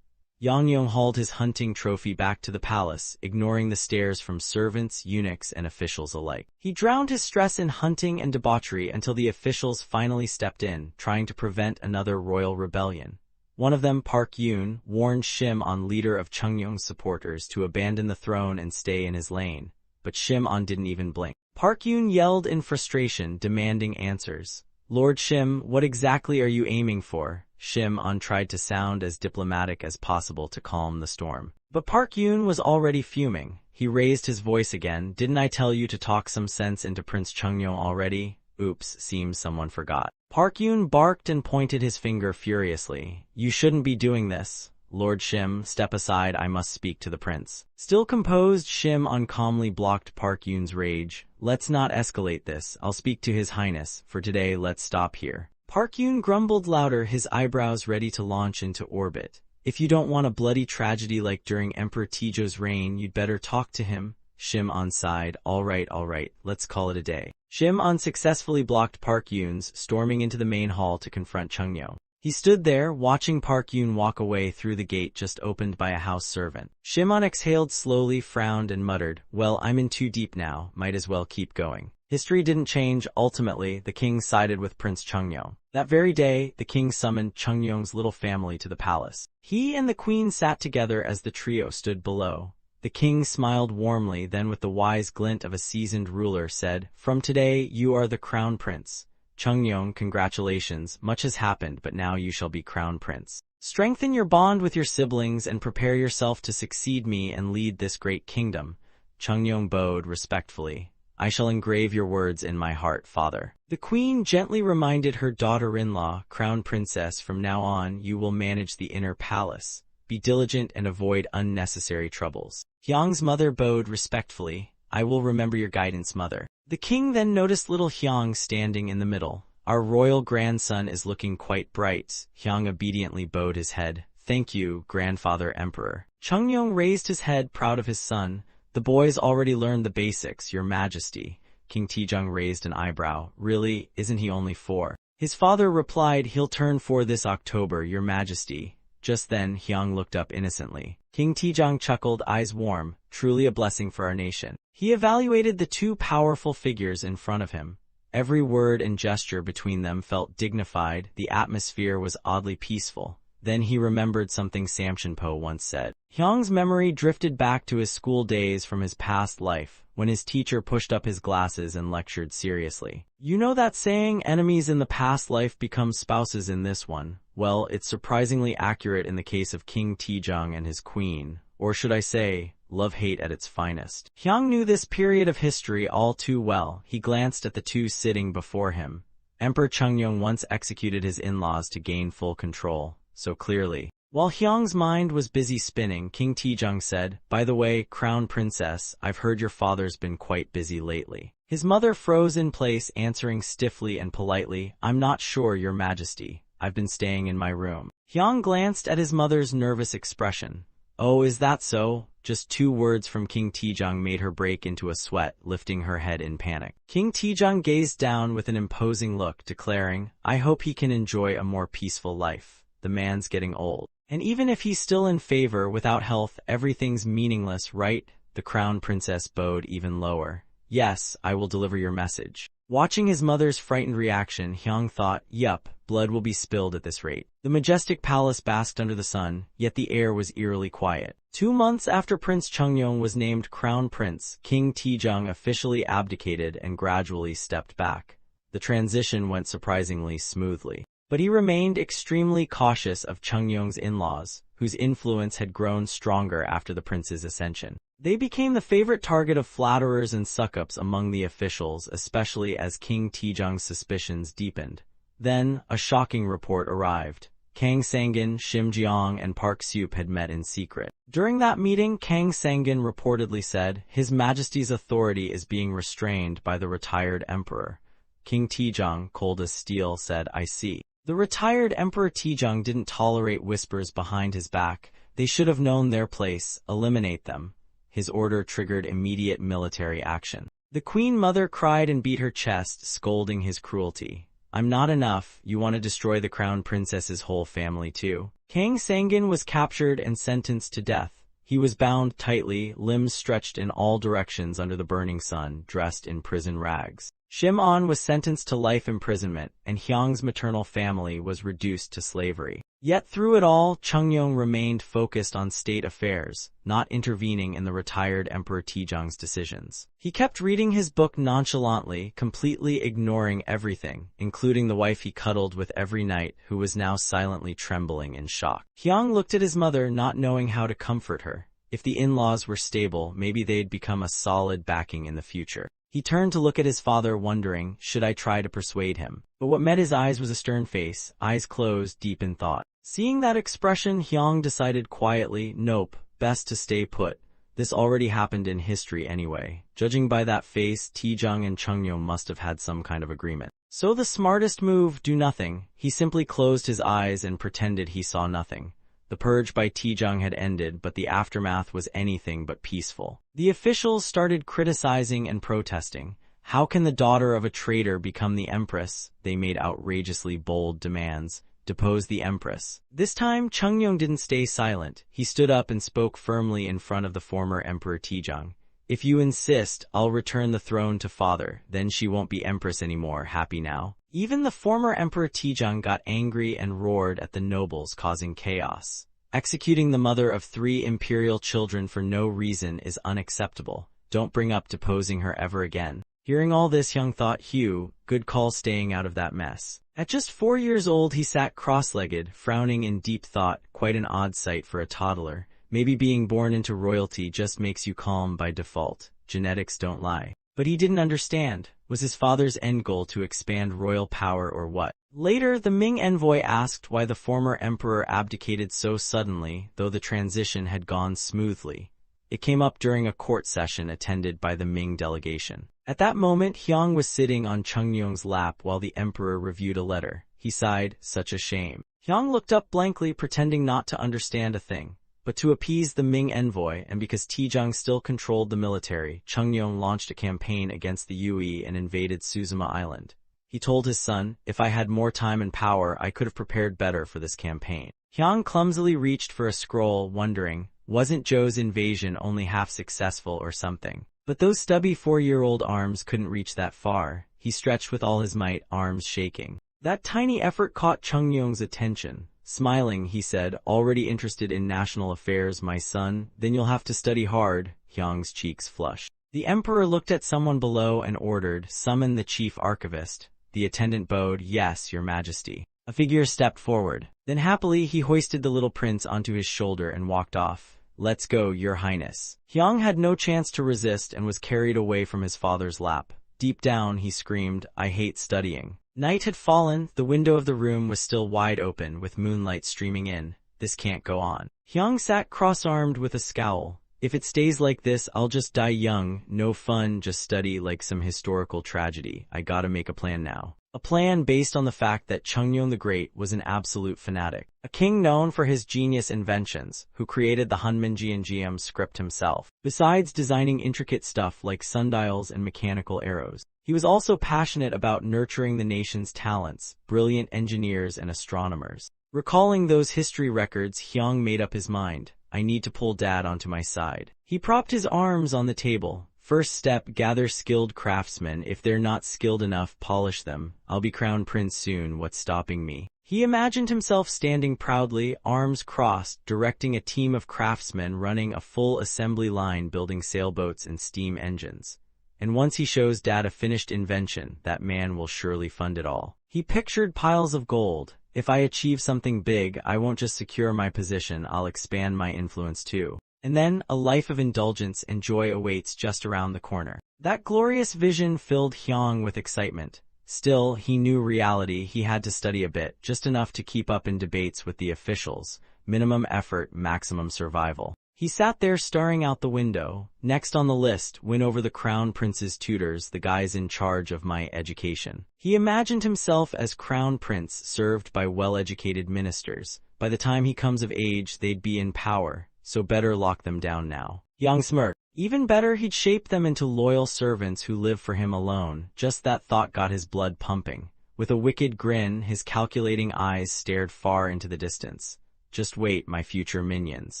Yangyong hauled his hunting trophy back to the palace, ignoring the stares from servants, eunuchs, and officials alike. He drowned his stress in hunting and debauchery until the officials finally stepped in, trying to prevent another royal rebellion. One of them, Park Yoon, warned Shim-on, leader of Chungyong's supporters, to abandon the throne and stay in his lane, but Shim-on didn't even blink. Park Yoon yelled in frustration, demanding answers. Lord Shim, what exactly are you aiming for? Shim-on tried to sound as diplomatic as possible to calm the storm. But Park Yoon was already fuming. He raised his voice again. Didn't I tell you to talk some sense into Prince Chungyong already? Oops, seems someone forgot. Park Yoon barked and pointed his finger furiously. You shouldn't be doing this. Lord Shim, step aside, I must speak to the prince. Still composed, Shim-on calmly blocked Park Yoon's rage. Let's not escalate this. I'll speak to His Highness. For today, let's stop here. Park Yoon grumbled louder, his eyebrows ready to launch into orbit. If you don't want a bloody tragedy like during Emperor Tijo's reign, you'd better talk to him. Shim-on sighed. All right, let's call it a day. Shim-on successfully blocked Park Yoon's, storming into the main hall to confront Chungyong. He stood there, watching Park Yoon walk away through the gate just opened by a house servant. Shim-on exhaled slowly, frowned, and muttered, well, I'm in too deep now, might as well keep going. History didn't change. Ultimately, the king sided with Prince Chungyong. That very day, the king summoned Chungyong's little family to the palace. He and the queen sat together as the trio stood below. The king smiled warmly, then with the wise glint of a seasoned ruler said, from today, you are the crown prince. Chungyong, congratulations, much has happened, but now you shall be crown prince. Strengthen your bond with your siblings and prepare yourself to succeed me and lead this great kingdom. Chungyong bowed respectfully. I shall engrave your words in my heart, father. The queen gently reminded her daughter-in-law, crown princess, from now on you will manage the inner palace. Be diligent and avoid unnecessary troubles. Hyang's mother bowed respectfully. I will remember your guidance, mother. The king then noticed little Hyang standing in the middle. "Our royal grandson is looking quite bright." Hyang obediently bowed his head. "Thank you, grandfather emperor." Chungyong raised his head, proud of his son. "The boy's already learned the basics, your majesty." King Taejong raised an eyebrow. "Really? Isn't he only 4? His father replied, "He'll turn 4 this October, your majesty." Just then, Hyang looked up innocently. King Taejong chuckled, eyes warm. "Truly a blessing for our nation." He evaluated the two powerful figures in front of him. Every word and gesture between them felt dignified. The atmosphere was oddly peaceful. Then he remembered something Samchenpo once said. Hyang's memory drifted back to his school days from his past life, when his teacher pushed up his glasses and lectured seriously. "You know that saying, enemies in the past life become spouses in this one? Well, it's surprisingly accurate in the case of King Taejong and his queen, or should I say, love-hate at its finest." Hyang knew this period of history all too well. He glanced at the two sitting before him. Emperor Chungyong once executed his in-laws to gain full control. So clearly. While Hyang's mind was busy spinning, King Taejong said, "By the way, Crown Princess, I've heard your father's been quite busy lately." His mother froze in place, answering stiffly and politely, "I'm not sure, your majesty. I've been staying in my room." Hyang glanced at his mother's nervous expression. "Oh, is that so?" Just 2 words from King Taejong made her break into a sweat, lifting her head in panic. King Taejong gazed down with an imposing look, declaring, "I hope he can enjoy a more peaceful life. The man's getting old. And even if he's still in favor, without health, everything's meaningless, right?" The crown princess bowed even lower. "Yes, I will deliver your message." Watching his mother's frightened reaction, Hyang thought, "Yup, blood will be spilled at this rate." The majestic palace basked under the sun, yet the air was eerily quiet. 2 months after Prince Chungyong was named crown prince, King Taejong officially abdicated and gradually stepped back. The transition went surprisingly smoothly. But he remained extremely cautious of Chungyong's in-laws, whose influence had grown stronger after the prince's ascension. They became the favorite target of flatterers and suck-ups among the officials, especially as King Taejong's suspicions deepened. Then, a shocking report arrived. Kang Sangin, Shim Jeong, and Park Sup had met in secret. During that meeting, Kang Sangin reportedly said, "His Majesty's authority is being restrained by the retired emperor." King Taejong, cold as steel, said, "I see." The retired Emperor Taejong didn't tolerate whispers behind his back. They should have known their place. Eliminate them. His order triggered immediate military action. The Queen Mother cried and beat her chest, scolding his cruelty. "I'm not enough. You want to destroy the Crown Princess's whole family too." Kang Sangin was captured and sentenced to death. He was bound tightly, limbs stretched in all directions under the burning sun, dressed in prison rags. Shim On was sentenced to life imprisonment, and Hyang's maternal family was reduced to slavery. Yet through it all, Chungyong remained focused on state affairs, not intervening in the retired Emperor Taejong's decisions. He kept reading his book nonchalantly, completely ignoring everything, including the wife he cuddled with every night, who was now silently trembling in shock. Hyang looked at his mother, not knowing how to comfort her. If the in-laws were stable, maybe they'd become a solid backing in the future. He turned to look at his father, wondering, should I try to persuade him? But what met his eyes was a stern face, eyes closed, deep in thought. Seeing that expression, Hyang decided quietly, nope, best to stay put. This already happened in history anyway. Judging by that face, Taejong and Chungyong must have had some kind of agreement. So the smartest move, do nothing. He simply closed his eyes and pretended he saw nothing. The purge by Taejong had ended, but the aftermath was anything but peaceful. The officials started criticizing and protesting. How can the daughter of a traitor become the empress? They made outrageously bold demands. Depose the empress. This time, Chungyong didn't stay silent. He stood up and spoke firmly in front of the former Emperor Taejong. If you insist, I'll return the throne to father. Then she won't be empress anymore. Happy now? Even the former Emperor Taejong got angry and roared at the nobles, causing chaos. Executing the mother of 3 imperial children for no reason is unacceptable. Don't bring up deposing her ever again. Hearing all this, Hyung thought, Hugh, good call staying out of that mess. At just 4 years old, he sat cross-legged, frowning in deep thought, quite an odd sight for a toddler. Maybe being born into royalty just makes you calm by default. Genetics don't lie. But he didn't understand. Was his father's end goal to expand royal power or what? Later, the Ming envoy asked why the former emperor abdicated so suddenly, though the transition had gone smoothly. It came up during a court session attended by the Ming delegation. At that moment, Hyang was sitting on Chungnyeong's lap while the emperor reviewed a letter. He sighed, such a shame. Hyang looked up blankly, pretending not to understand a thing. But to appease the Ming envoy, and because Taejong still controlled the military, Chungnyeong launched a campaign against the Yue and invaded Suzuma Island. He told his son, if I had more time and power, I could have prepared better for this campaign. Hyang clumsily reached for a scroll, wondering, wasn't Zhou's invasion only half successful or something? But those stubby 4-year-old arms couldn't reach that far. He stretched with all his might, arms shaking. That tiny effort caught Chungnyeong's attention. Smiling, he said, already interested in national affairs, my son, then you'll have to study hard. Hyang's cheeks flushed. The emperor looked at someone below and ordered, summon the chief archivist. The attendant bowed, yes, your majesty. A figure stepped forward. Then happily he hoisted the little prince onto his shoulder and walked off. Let's go, your highness. Hyang had no chance to resist and was carried away from his father's lap. Deep down, he screamed, I hate studying. Night had fallen, the window of the room was still wide open, with moonlight streaming in. This can't go on. Hyang sat cross-armed with a scowl. If it stays like this, I'll just die young. No fun, just study like some historical tragedy. I gotta make a plan now. A plan based on the fact that Chungnyeong the Great was an absolute fanatic. A king known for his genius inventions, who created the Hunmanjeongeum script himself, besides designing intricate stuff like sundials and mechanical arrows. He was also passionate about nurturing the nation's talents, brilliant engineers and astronomers. Recalling those history records, Hyang made up his mind. I need to pull Dad onto my side. He propped his arms on the table. First step, gather skilled craftsmen. If they're not skilled enough, polish them. I'll be crown prince soon, what's stopping me? He imagined himself standing proudly, arms crossed, directing a team of craftsmen running a full assembly line building sailboats and steam engines. And once he shows Dad a finished invention, that man will surely fund it all. He pictured piles of gold. If I achieve something big, I won't just secure my position, I'll expand my influence too. And then, a life of indulgence and joy awaits just around the corner. That glorious vision filled Hyang with excitement. Still, he knew reality. He had to study a bit, just enough to keep up in debates with the officials. Minimum effort, maximum survival. He sat there staring out the window. Next on the list, win over the crown prince's tutors, the guys in charge of my education. He imagined himself as crown prince, served by well-educated ministers. By the time he comes of age, they'd be in power. So better lock them down now. Hyang smirked. Even better, he'd shape them into loyal servants who live for him alone. Just that thought got his blood pumping. With a wicked grin, his calculating eyes stared far into the distance. Just wait, my future minions.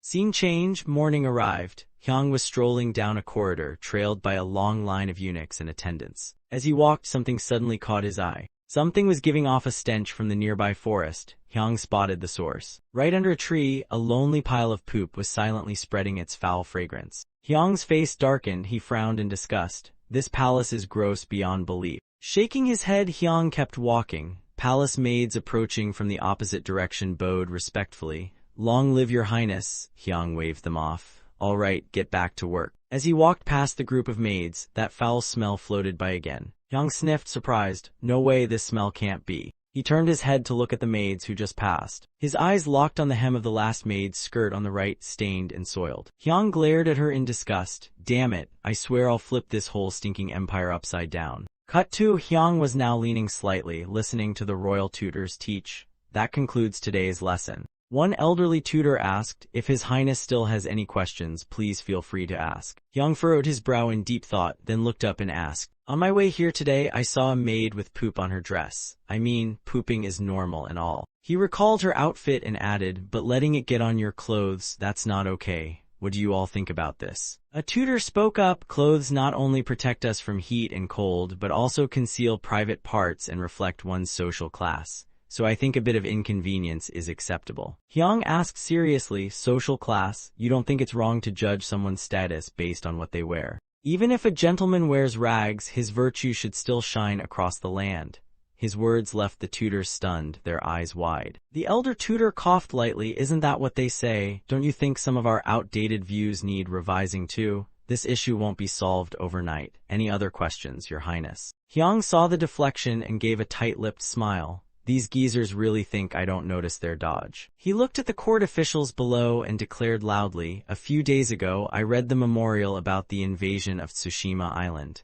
Scene change, morning arrived. Hyang was strolling down a corridor, trailed by a long line of eunuchs and attendants. As he walked, something suddenly caught his eye. Something was giving off a stench from the nearby forest. Hyang spotted the source. Right under a tree, a lonely pile of poop was silently spreading its foul fragrance. Hyang's face darkened, he frowned in disgust. This palace is gross beyond belief. Shaking his head, Hyang kept walking. Palace maids approaching from the opposite direction bowed respectfully. Long live your highness, Hyang waved them off. All right, get back to work. As he walked past the group of maids, that foul smell floated by again. Hyang sniffed, surprised. No way, this smell can't be. He turned his head to look at the maids who just passed. His eyes locked on the hem of the last maid's skirt on the right, stained and soiled. Hyang glared at her in disgust. Damn it, I swear I'll flip this whole stinking empire upside down. Cut to, Hyang was now leaning slightly, listening to the royal tutors teach. That concludes today's lesson. One elderly tutor asked, if His Highness still has any questions, please feel free to ask. Hyang furrowed his brow in deep thought, then looked up and asked, on my way here today, I saw a maid with poop on her dress. I mean, pooping is normal and all. He recalled her outfit and added, but letting it get on your clothes, that's not okay. What do you all think about this? A tutor spoke up, clothes not only protect us from heat and cold, but also conceal private parts and reflect one's social class. So I think a bit of inconvenience is acceptable. Hyang asked seriously, social class, you don't think it's wrong to judge someone's status based on what they wear? Even if a gentleman wears rags, his virtue should still shine across the land. His words left the tutors stunned, their eyes wide. The elder tutor coughed lightly, isn't that what they say? Don't you think some of our outdated views need revising too? This issue won't be solved overnight. Any other questions, Your Highness? Hyang saw the deflection and gave a tight-lipped smile. These geezers really think I don't notice their dodge. He looked at the court officials below and declared loudly, "A few days ago, I read the memorial about the invasion of Tsushima Island."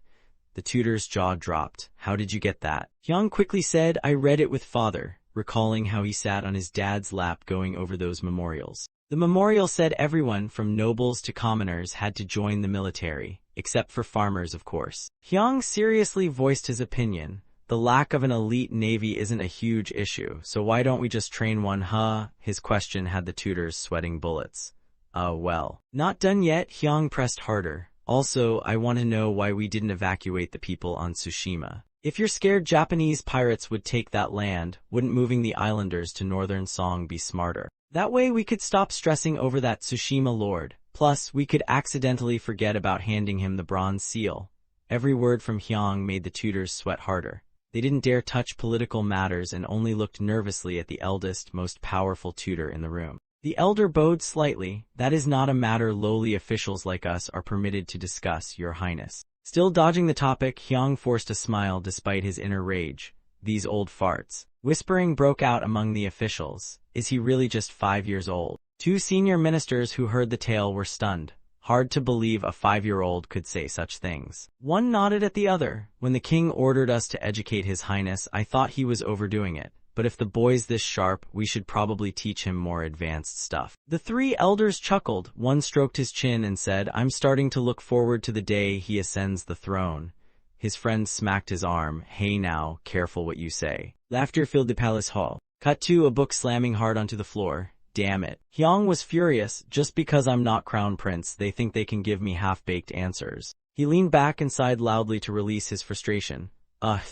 The tutor's jaw dropped. "How did you get that?" Hyung quickly said, "I read it with father," recalling how he sat on his dad's lap going over those memorials. The memorial said everyone, from nobles to commoners, had to join the military, except for farmers, of course. Hyung seriously voiced his opinion. "The lack of an elite navy isn't a huge issue, so why don't we just train one, huh?" His question had the tutors sweating bullets. Well. Not done yet, Hyung pressed harder. "Also, I want to know why we didn't evacuate the people on Tsushima. If you're scared Japanese pirates would take that land, wouldn't moving the islanders to northern Song be smarter? That way we could stop stressing over that Tsushima lord. Plus, we could accidentally forget about handing him the bronze seal." Every word from Hyung made the tutors sweat harder. They didn't dare touch political matters and only looked nervously at the eldest, most powerful tutor in the room. The elder bowed slightly. "That is not a matter lowly officials like us are permitted to discuss, Your Highness." Still dodging the topic, Hyung forced a smile despite his inner rage. "These old farts." Whispering broke out among the officials. Is he really just 5 years old? Two senior ministers who heard the tale were stunned. Hard to believe a 5-year-old could say such things. One nodded at the other. "When the king ordered us to educate his highness, I thought he was overdoing it. But if the boy's this sharp, we should probably teach him more advanced stuff." The three elders chuckled. One stroked his chin and said, "I'm starting to look forward to the day he ascends the throne." His friend smacked his arm. "Hey now, careful what you say." Laughter filled the palace hall. Cut to a book slamming hard onto the floor. "Damn it." Hyung was furious. "Just because I'm not crown prince, they think they can give me half-baked answers." He leaned back and sighed loudly to release his frustration.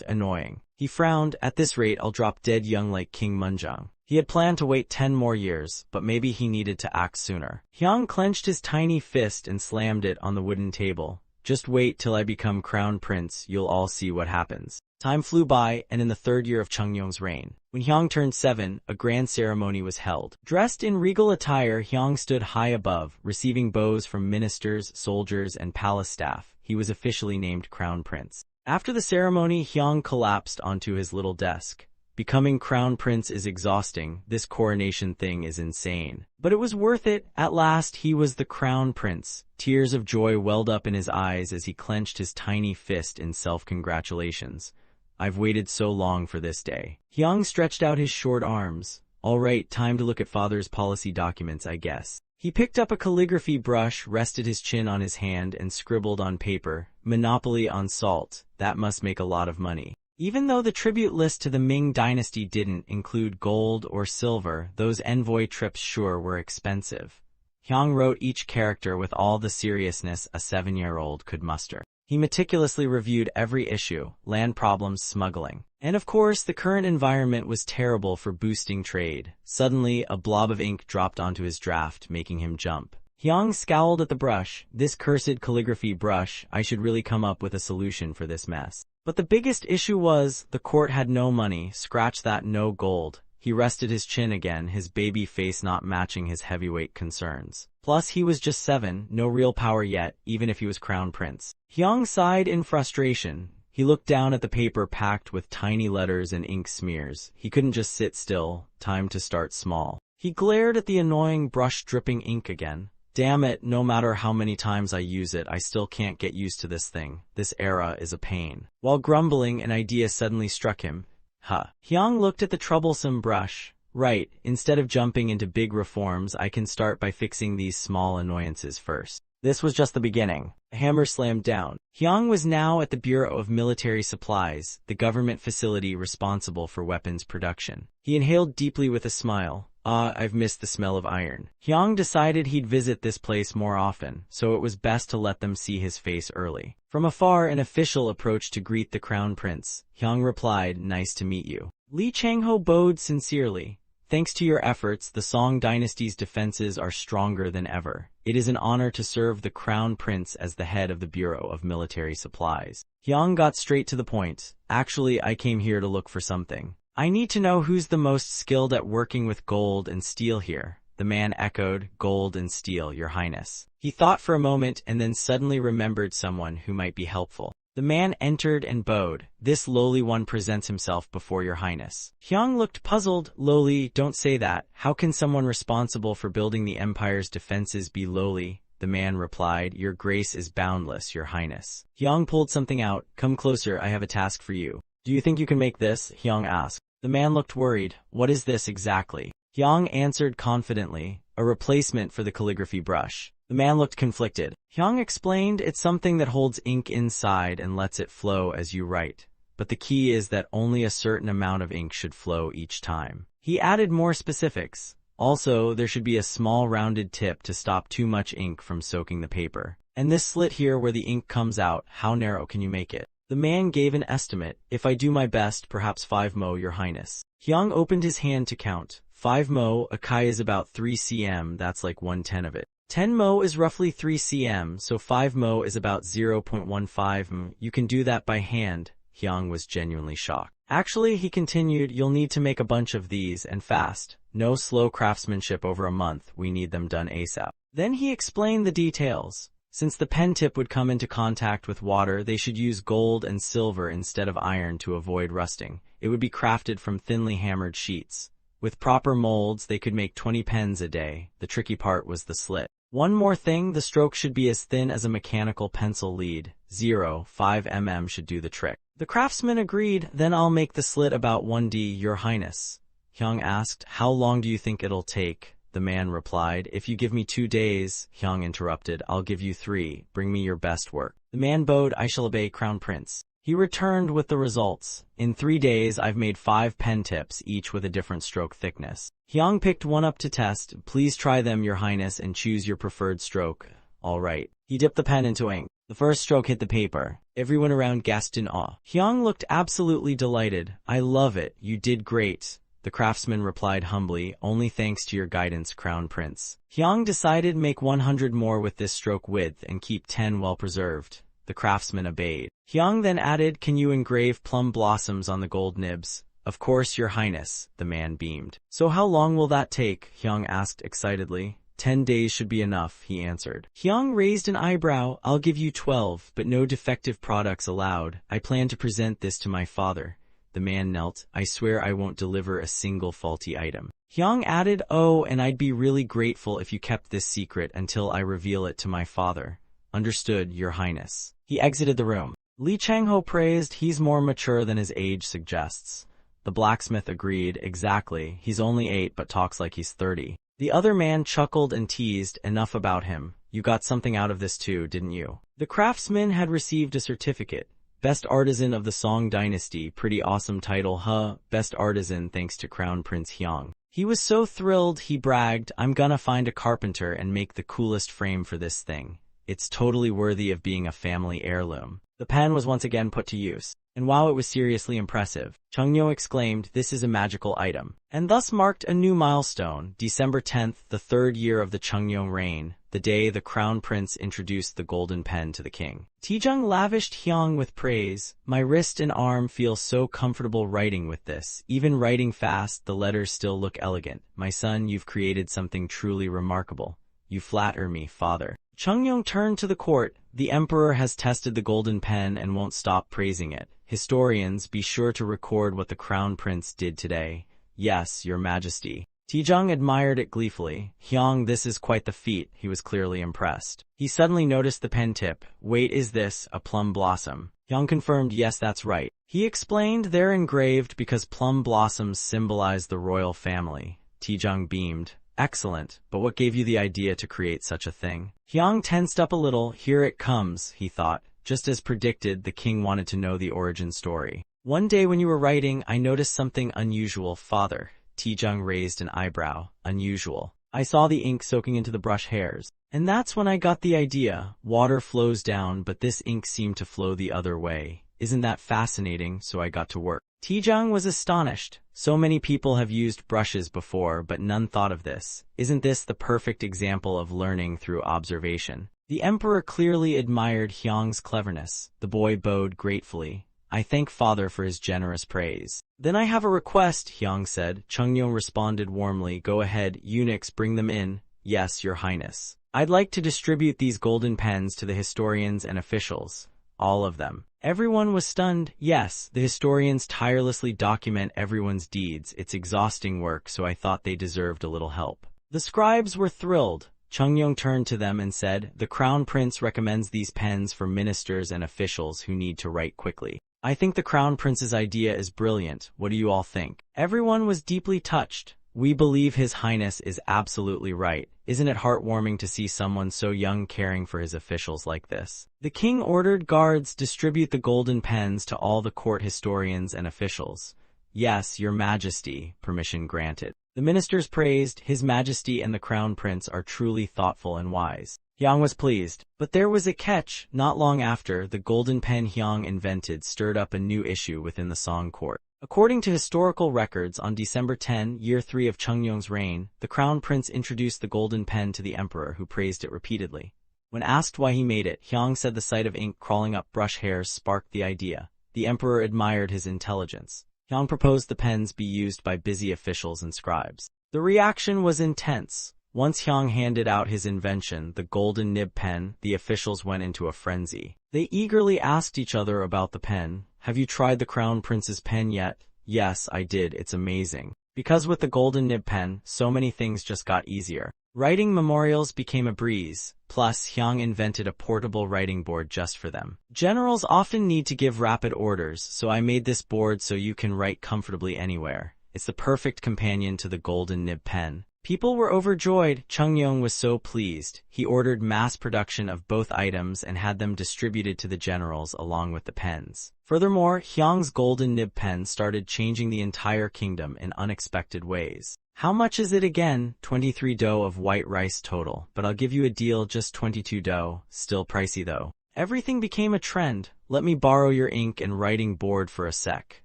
Annoying. He frowned. "At this rate, I'll drop dead young like King Munjang." He had planned to wait 10 more years, but maybe he needed to act sooner. Hyung clenched his tiny fist and slammed it on the wooden table. "Just wait till I become crown prince, you'll all see what happens." Time flew by, and in the 3rd year of Chungyong's reign, when Hyung turned 7, a grand ceremony was held. Dressed in regal attire, Hyung stood high above, receiving bows from ministers, soldiers, and palace staff. He was officially named crown prince. After the ceremony, Hyung collapsed onto his little desk. "Becoming crown prince is exhausting. This coronation thing is insane. But it was worth it. At last, he was the crown prince." Tears of joy welled up in his eyes as he clenched his tiny fist in self-congratulations. "I've waited so long for this day." Hyung stretched out his short arms. "All right, time to look at father's policy documents, I guess." He picked up a calligraphy brush, rested his chin on his hand, and scribbled on paper, "Monopoly on salt. That must make a lot of money." Even though the tribute list to the Ming dynasty didn't include gold or silver, those envoy trips sure were expensive. Hyung wrote each character with all the seriousness a 7-year-old could muster. He meticulously reviewed every issue, land problems, smuggling. And of course, the current environment was terrible for boosting trade. Suddenly, a blob of ink dropped onto his draft, making him jump. Hyung scowled at the brush. "This cursed calligraphy brush, I should really come up with a solution for this mess." But the biggest issue was, the court had no money, scratch that, no gold. He rested his chin again, his baby face not matching his heavyweight concerns. Plus, he was just 7, no real power yet, even if he was crown prince. Hyung sighed in frustration. He looked down at the paper packed with tiny letters and ink smears. He couldn't just sit still. Time to start small. He glared at the annoying brush dripping ink again. "Damn it, no matter how many times I use it, I still can't get used to this thing. This era is a pain." While grumbling, an idea suddenly struck him. Hyung looked at the troublesome brush. "Right, instead of jumping into big reforms, I can start by fixing these small annoyances first." This was just the beginning. A hammer slammed down. Hyung was now at the Bureau of Military Supplies, the government facility responsible for weapons production. He inhaled deeply with a smile. I've missed the smell of iron." Hyung decided he'd visit this place more often, so it was best to let them see his face early. From afar, an official approached to greet the crown prince. Hyung replied, "Nice to meet you." Lee Chang-ho bowed sincerely. "Thanks to your efforts, the Song dynasty's defenses are stronger than ever. It is an honor to serve the crown prince as the head of the Bureau of Military Supplies." Hyung got straight to the point. "Actually, I came here to look for something. I need to know who's the most skilled at working with gold and steel here." The man echoed, "Gold and steel, Your Highness." He thought for a moment and then suddenly remembered someone who might be helpful. The man entered and bowed. "This lowly one presents himself before your highness." Hyang looked puzzled. "Lowly, don't say that. How can someone responsible for building the empire's defenses be lowly?" The man replied, "Your grace is boundless, your highness." Hyang pulled something out. "Come closer, I have a task for you." "Do you think you can make this?" Hyang asked. The man looked worried. "What is this exactly?" Hyang answered confidently, "A replacement for the calligraphy brush." The man looked conflicted. Hyang explained, "It's something that holds ink inside and lets it flow as you write. But the key is that only a certain amount of ink should flow each time." He added more specifics. "Also, there should be a small rounded tip to stop too much ink from soaking the paper. And this slit here where the ink comes out, how narrow can you make it?" The man gave an estimate. "If I do my best, perhaps 5 mo, your highness." Hyang opened his hand to count. 5 mo, a kai is about 3 cm, that's like 1/10 of it. 10 mo is roughly 3 cm, so 5 mo is about 0.15 m. You can do that by hand. Hyang was genuinely shocked. "Actually," he continued, "you'll need to make a bunch of these, and fast. No slow craftsmanship over a month, we need them done ASAP." Then he explained the details. Since the pen tip would come into contact with water, they should use gold and silver instead of iron to avoid rusting. It would be crafted from thinly hammered sheets. With proper molds, they could make 20 pens a day. The tricky part was the slit. One more thing, the stroke should be as thin as a mechanical pencil lead. 0.5 mm should do the trick. The craftsman agreed. "Then I'll make the slit about 1D, your highness." Hyang asked, "How long do you think it'll take?" The man replied, "If you give me 2 days, Hyang interrupted, "I'll give you 3. Bring me your best work." The man bowed. "I shall obey, Crown Prince." He returned with the results. "In 3 days, I've made 5 pen tips, each with a different stroke thickness." Hyang picked one up to test. "Please try them, your highness, and choose your preferred stroke." "All right." He dipped the pen into ink. The first stroke hit the paper. Everyone around gasped in awe. Hyang looked absolutely delighted. "I love it. You did great." The craftsman replied humbly, "Only thanks to your guidance, Crown Prince." Hyang decided make 100 more with this stroke width and keep 10 well preserved. The craftsman obeyed. Hyang then added, "Can you engrave plum blossoms on the gold nibs?" "Of course, your highness," the man beamed. "So how long will that take?" Hyang asked excitedly. 10 days should be enough, he answered. Hyang raised an eyebrow. "I'll give you 12, but no defective products allowed. I plan to present this to my father." The man knelt. "I swear I won't deliver a single faulty item." Hyang added, "Oh, and I'd be really grateful if you kept this secret until I reveal it to my father." "Understood, your highness." He exited the room. Li Changho praised, "He's more mature than his age suggests." The blacksmith agreed, "Exactly, he's only 8 but talks like he's 30. The other man chuckled and teased, "Enough about him. You got something out of this too, didn't you?" The craftsman had received a certificate. Best Artisan of the Song Dynasty, pretty awesome title, huh? Best Artisan thanks to Crown Prince Hyang. He was so thrilled, he bragged, "I'm gonna find a carpenter and make the coolest frame for this thing. It's totally worthy of being a family heirloom." The pen was once again put to use. And while it was seriously impressive, Chungnyo exclaimed, "This is a magical item." And thus marked a new milestone, December 10th, the 3rd year of the Chungnyo reign, the day the crown prince introduced the golden pen to the king. Tijung lavished Hyang with praise. "My wrist and arm feel so comfortable writing with this. Even writing fast, the letters still look elegant. My son, you've created something truly remarkable. You flatter me, father." Chungnyo turned to the court. "The emperor has tested the golden pen and won't stop praising it. Historians, be sure to record what the crown prince did today." "Yes, your majesty." Tijung admired it gleefully. "Hyang, this is quite the feat." He was clearly impressed. He suddenly noticed the pen tip. "Wait, is this a plum blossom?" Hyang confirmed, "Yes, that's right." He explained, "They're engraved because plum blossoms symbolize the royal family." Tijung beamed. "Excellent, but what gave you the idea to create such a thing?" Hyang tensed up a little. "Here it comes," he thought. Just as predicted, the king wanted to know the origin story. "One day when you were writing, I noticed something unusual, father." Tijung raised an eyebrow. "Unusual?" "I saw the ink soaking into the brush hairs. And that's when I got the idea. Water flows down, but this ink seemed to flow the other way. Isn't that fascinating? So I got to work." Tijung was astonished. So many people have used brushes before, but none thought of this. Isn't this the perfect example of learning through observation? The emperor clearly admired Hyang's cleverness. The boy bowed gratefully. "I thank father for his generous praise." "Then I have a request," Hyang said. Chungnyo responded warmly. "Go ahead, eunuchs, bring them in." "Yes, your highness." "I'd like to distribute these golden pens to the historians and officials." All of them. Everyone was stunned. Yes, the historians tirelessly document everyone's deeds. It's exhausting work, so I thought they deserved a little help. The scribes were thrilled. Chungyong turned to them and said, "The Crown Prince recommends these pens for ministers and officials who need to write quickly. I think the Crown Prince's idea is brilliant. What do you all think?" Everyone was deeply touched. "We believe His Highness is absolutely right. Isn't it heartwarming to see someone so young caring for his officials like this?" The king ordered guards distribute the golden pens to all the court historians and officials. "Yes, your majesty," permission granted. The ministers praised, "His Majesty and the Crown Prince are truly thoughtful and wise." Hyang was pleased. But there was a catch. Not long after, the golden pen Hyang invented stirred up a new issue within the Song court. According to historical records, on December 10, year 3 of Chungyong's reign, the Crown Prince introduced the golden pen to the emperor, who praised it repeatedly. When asked why he made it, Hyang said the sight of ink crawling up brush hairs sparked the idea. The emperor admired his intelligence. Hyang proposed the pens be used by busy officials and scribes. The reaction was intense. Once Hyang handed out his invention, the golden nib pen, the officials went into a frenzy. They eagerly asked each other about the pen. "Have you tried the Crown Prince's pen yet?" "Yes, I did. It's amazing." Because with the golden nib pen, so many things just got easier. Writing memorials became a breeze. Plus, Hyang invented a portable writing board just for them. Generals often need to give rapid orders, so I made this board so you can write comfortably anywhere. It's the perfect companion to the golden nib pen. People were overjoyed. Chungyong was so pleased. He ordered mass production of both items and had them distributed to the generals along with the pens. Furthermore, Hyang's golden nib pen started changing the entire kingdom in unexpected ways. "How much is it again?" 23 dough of white rice total, but I'll give you a deal, just 22 dough, still pricey though. Everything became a trend. "Let me borrow your ink and writing board for a sec.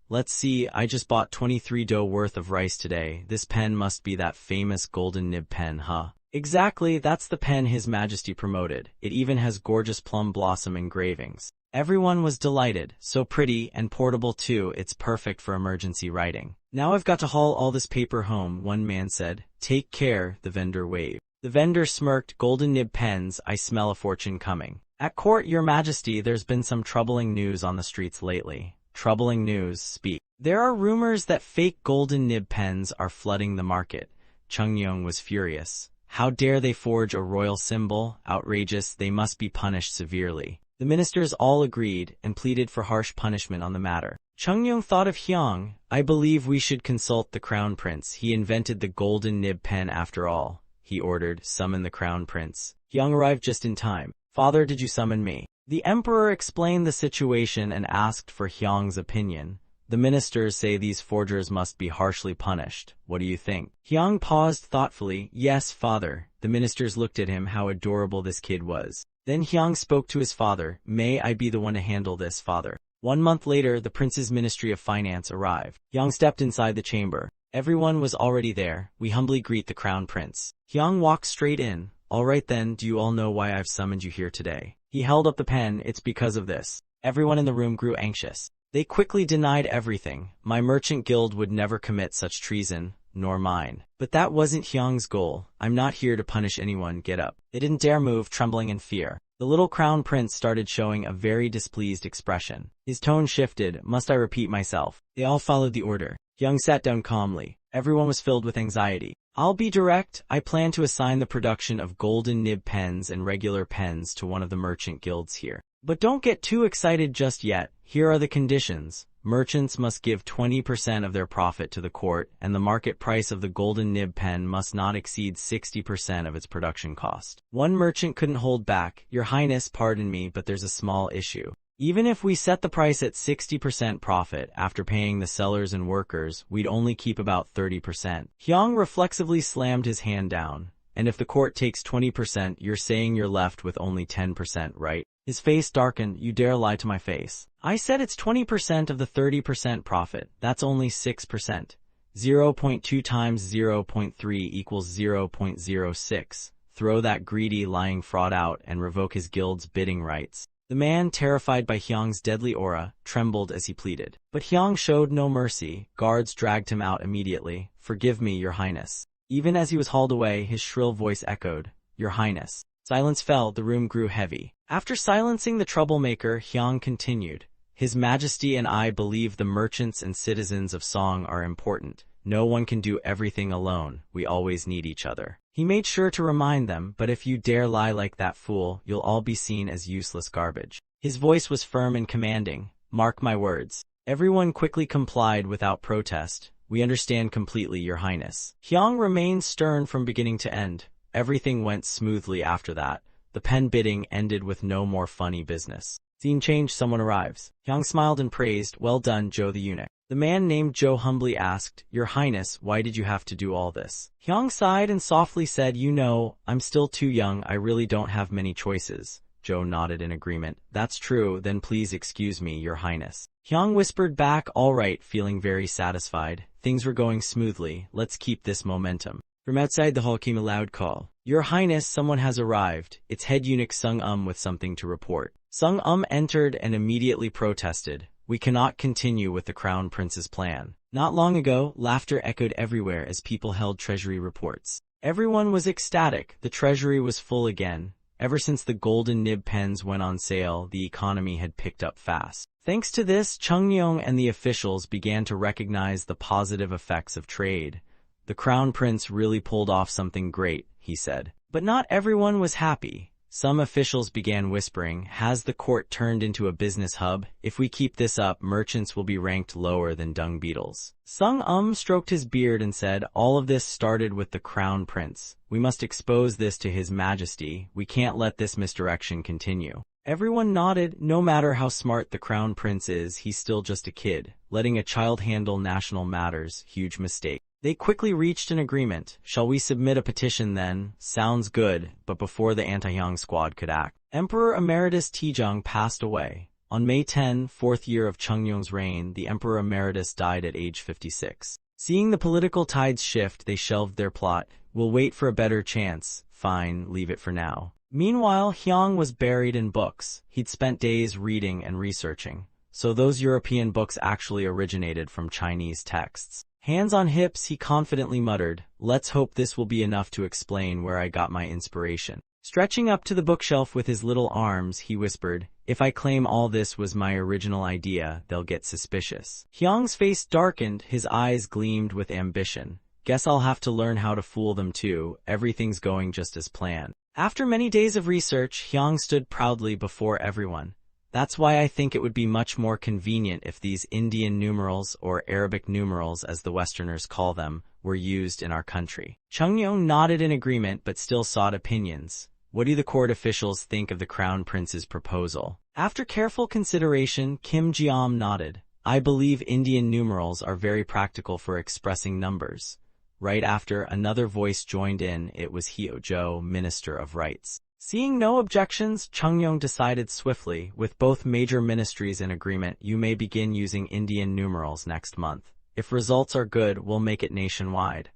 Let's see, I just bought 23 dough worth of rice today. This pen must be that famous golden nib pen, huh?" "Exactly, that's the pen His Majesty promoted. It even has gorgeous plum blossom engravings." Everyone was delighted. "So pretty and portable too. It's perfect for emergency writing." "Now I've got to haul all this paper home," one man said. "Take care," the vendor waved. The vendor smirked. "Golden nib pens, I smell a fortune coming." "At court, Your Majesty, there's been some troubling news on the streets lately." "Troubling news, speak." "There are rumors that fake golden nib pens are flooding the market." Chungyong was furious. "How dare they forge a royal symbol? Outrageous, they must be punished severely." The ministers all agreed and pleaded for harsh punishment on the matter. Chungyong thought of Hyang. "I believe we should consult the Crown Prince. He invented the golden nib pen after all." He ordered, "Summon the Crown Prince." Hyang arrived just in time. "Father, did you summon me?" The emperor explained the situation and asked for Hyang's opinion. "The ministers say these forgers must be harshly punished. What do you think?" Hyang paused thoughtfully. "Yes, father." The ministers looked at him. How adorable this kid was. Then Hyang spoke to his father. "May I be the one to handle this, father?" 1 month later, the prince's Ministry of Finance arrived. Hyang stepped inside the chamber. Everyone was already there. "We humbly greet the Crown Prince." Hyang walked straight in. "All right then, do you all know why I've summoned you here today?" He held up the pen. "It's because of this." Everyone in the room grew anxious. They quickly denied everything. "My merchant guild would never commit such treason, nor mine." But that wasn't Hyang's goal. "I'm not here to punish anyone, get up." They didn't dare move, trembling in fear. The little Crown Prince started showing a very displeased expression. His tone shifted. "Must I repeat myself?" They all followed the order. Hyang sat down calmly. Everyone was filled with anxiety. "I'll be direct. I plan to assign the production of golden nib pens and regular pens to one of the merchant guilds here. But don't get too excited just yet. Here are the conditions. Merchants must give 20% of their profit to the court, and the market price of the golden nib pen must not exceed 60% of its production cost." One merchant couldn't hold back. "Your Highness, pardon me, but there's a small issue. Even if we set the price at 60% profit, after paying the sellers and workers, we'd only keep about 30%. Hyang reflexively slammed his hand down. "And if the court takes 20%, you're saying you're left with only 10%, right?" His face darkened. "You dare lie to my face." "I said it's 20% of the 30% profit. That's only 6%. 0.2 times 0.3 equals 0.06. Throw that greedy, lying fraud out and revoke his guild's bidding rights." The man, terrified by Hyang's deadly aura, trembled as he pleaded. But Hyang showed no mercy. Guards dragged him out immediately. "Forgive me, Your Highness." Even as he was hauled away, his shrill voice echoed, "Your Highness." Silence fell, the room grew heavy. After silencing the troublemaker, Hyang continued. His Majesty and I believe the merchants and citizens of Song are important. No one can do everything alone, we always need each other. He made sure to remind them, but if you dare lie like that fool, you'll all be seen as useless garbage. His voice was firm and commanding. Mark my words. Everyone quickly complied without protest. We understand completely, Your Highness. Hyang remained stern from beginning to end. Everything went smoothly after that. The pen bidding ended with no more funny business. Scene change, someone arrives. Hyang smiled and praised, well done, Joe the eunuch. The man named Joe humbly asked, Your Highness, why did you have to do all this? Hyang sighed and softly said, You know, I'm still too young, I really don't have many choices. Joe nodded in agreement. That's true, then please excuse me, Your Highness. Hyang whispered back, all right, feeling very satisfied. Things were going smoothly, let's keep this momentum. From outside the hall came a loud call. Your Highness, someone has arrived. It's head eunuch Sung with something to report. Sung entered and immediately protested. We cannot continue with the Crown Prince's plan. Not long ago, laughter echoed everywhere as people held treasury reports. Everyone was ecstatic. The treasury was full again. Ever since the golden nib pens went on sale, the economy had picked up fast. Thanks to this, Chungyong and the officials began to recognize the positive effects of trade. The Crown Prince really pulled off something great, he said. But not everyone was happy. Some officials began whispering, has the court turned into a business hub? If we keep this up, merchants will be ranked lower than dung beetles. Sung stroked his beard and said, all of this started with the Crown Prince. We must expose this to His Majesty. We can't let this misdirection continue. Everyone nodded. No matter how smart the Crown Prince is, he's still just a kid. Letting a child handle national matters, huge mistake. They quickly reached an agreement. Shall we submit a petition then? Sounds good, but before the anti-Hyang squad could act, Emperor Emeritus Tijong passed away. On May 10, 4th year of Chungyong's reign, the Emperor Emeritus died at age 56. Seeing the political tides shift, they shelved their plot. We'll wait for a better chance. Fine, leave it for now. Meanwhile, Hyang was buried in books. He'd spent days reading and researching. So those European books actually originated from Chinese texts. Hands on hips, he confidently muttered, let's hope this will be enough to explain where I got my inspiration. Stretching up to the bookshelf with his little arms, he whispered, if I claim all this was my original idea, they'll get suspicious. Hyang's face darkened, his eyes gleamed with ambition. Guess I'll have to learn how to fool them too, everything's going just as planned. After many days of research, Hyang stood proudly before everyone. That's why I think it would be much more convenient if these Indian numerals, or Arabic numerals as the Westerners call them, were used in our country. Chungyong nodded in agreement but still sought opinions. What do the court officials think of the Crown Prince's proposal? After careful consideration, Kim Jiam nodded. I believe Indian numerals are very practical for expressing numbers. Right after, another voice joined in. It was Hyo Jo, Minister of Rights. Seeing no objections, Chungyong decided swiftly, with both major ministries in agreement, you may begin using Indian numerals next month. If results are good, we'll make it nationwide.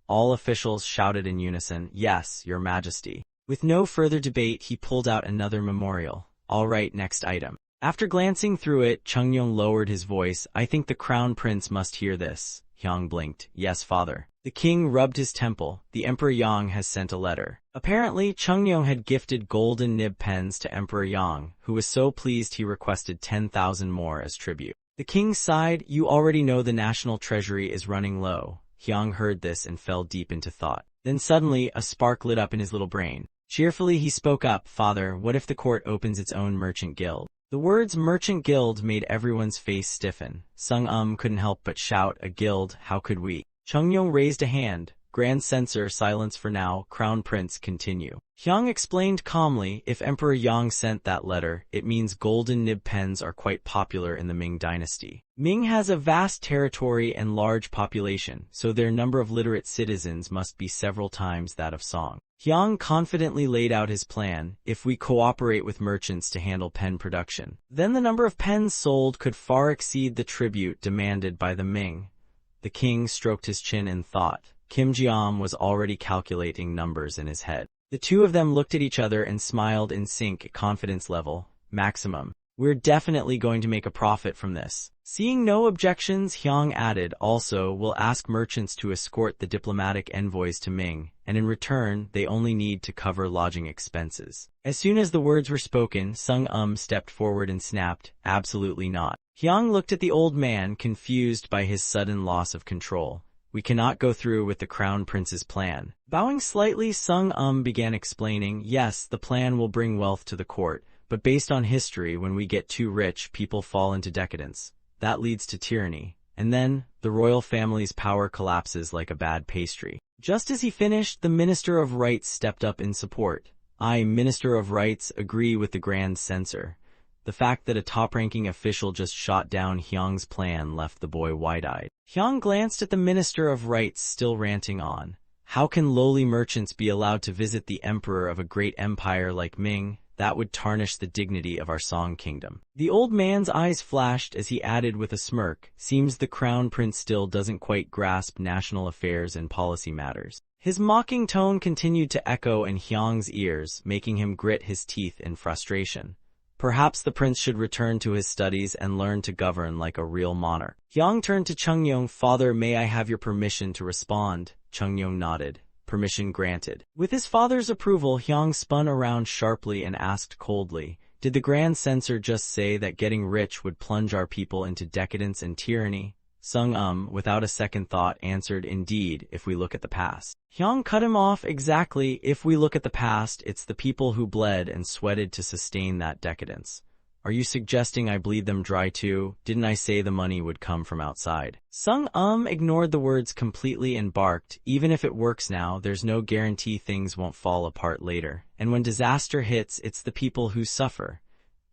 All officials shouted in unison, yes, Your Majesty. With no further debate, he pulled out another memorial. All right, next item. After glancing through it, Chungyong lowered his voice. I think the Crown Prince must hear this. Hyang blinked. Yes, father. The king rubbed his temple. The Emperor Yang has sent a letter. Apparently, Chungyong had gifted golden nib pens to Emperor Yang, who was so pleased he requested 10,000 more as tribute. The king sighed. You already know the national treasury is running low. Hyang heard this and fell deep into thought. Then suddenly, a spark lit up in his little brain. Cheerfully, he spoke up. Father, what if the court opens its own merchant guild? The words merchant guild made everyone's face stiffen. Sung couldn't help but shout, a guild, how could we? Chungyong raised a hand. Grand Censor, silence for now. Crown Prince, continue. Hyang explained calmly, if Emperor Yang sent that letter, it means golden nib pens are quite popular in the Ming dynasty. Ming has a vast territory and large population, so their number of literate citizens must be several times that of Song. Hyang confidently laid out his plan. If we cooperate with merchants to handle pen production, then the number of pens sold could far exceed the tribute demanded by the Ming. The king stroked his chin in thought. Kim Jiam was already calculating numbers in his head. The two of them looked at each other and smiled in sync. Confidence level, maximum. We're definitely going to make a profit from this. Seeing no objections, Hyang added, also, we'll ask merchants to escort the diplomatic envoys to Ming, and in return, they only need to cover lodging expenses. As soon as the words were spoken, Sung stepped forward and snapped, absolutely not. Hyang looked at the old man, confused by his sudden loss of control. We cannot go through with the crown prince's plan. Bowing slightly, Sung began explaining, yes, the plan will bring wealth to the court, but based on history, when we get too rich, people fall into decadence. That leads to tyranny. And then, the royal family's power collapses like a bad pastry. Just as he finished, the Minister of Rights stepped up in support. I, Minister of Rights, agree with the Grand Censor. The fact that a top-ranking official just shot down Hyang's plan left the boy wide-eyed. Hyang glanced at the Minister of Rights, still ranting on. How can lowly merchants be allowed to visit the emperor of a great empire like Ming? That would tarnish the dignity of our Song kingdom. The old man's eyes flashed as he added with a smirk, seems the crown prince still doesn't quite grasp national affairs and policy matters. His mocking tone continued to echo in Hyang's ears, making him grit his teeth in frustration. Perhaps the prince should return to his studies and learn to govern like a real monarch. Hyang turned to Chungyong. Father, may I have your permission to respond? Chungyong nodded. Permission granted. With his father's approval, Hyang spun around sharply and asked coldly, did the Grand Censor just say that getting rich would plunge our people into decadence and tyranny? Sung without a second thought, answered, indeed, if we look at the past. Hyang cut him off. Exactly, if we look at the past, it's the people who bled and sweated to sustain that decadence. Are you suggesting I bleed them dry too? Didn't I say the money would come from outside? Sung ignored the words completely and barked, even if it works now, there's no guarantee things won't fall apart later. And when disaster hits, it's the people who suffer.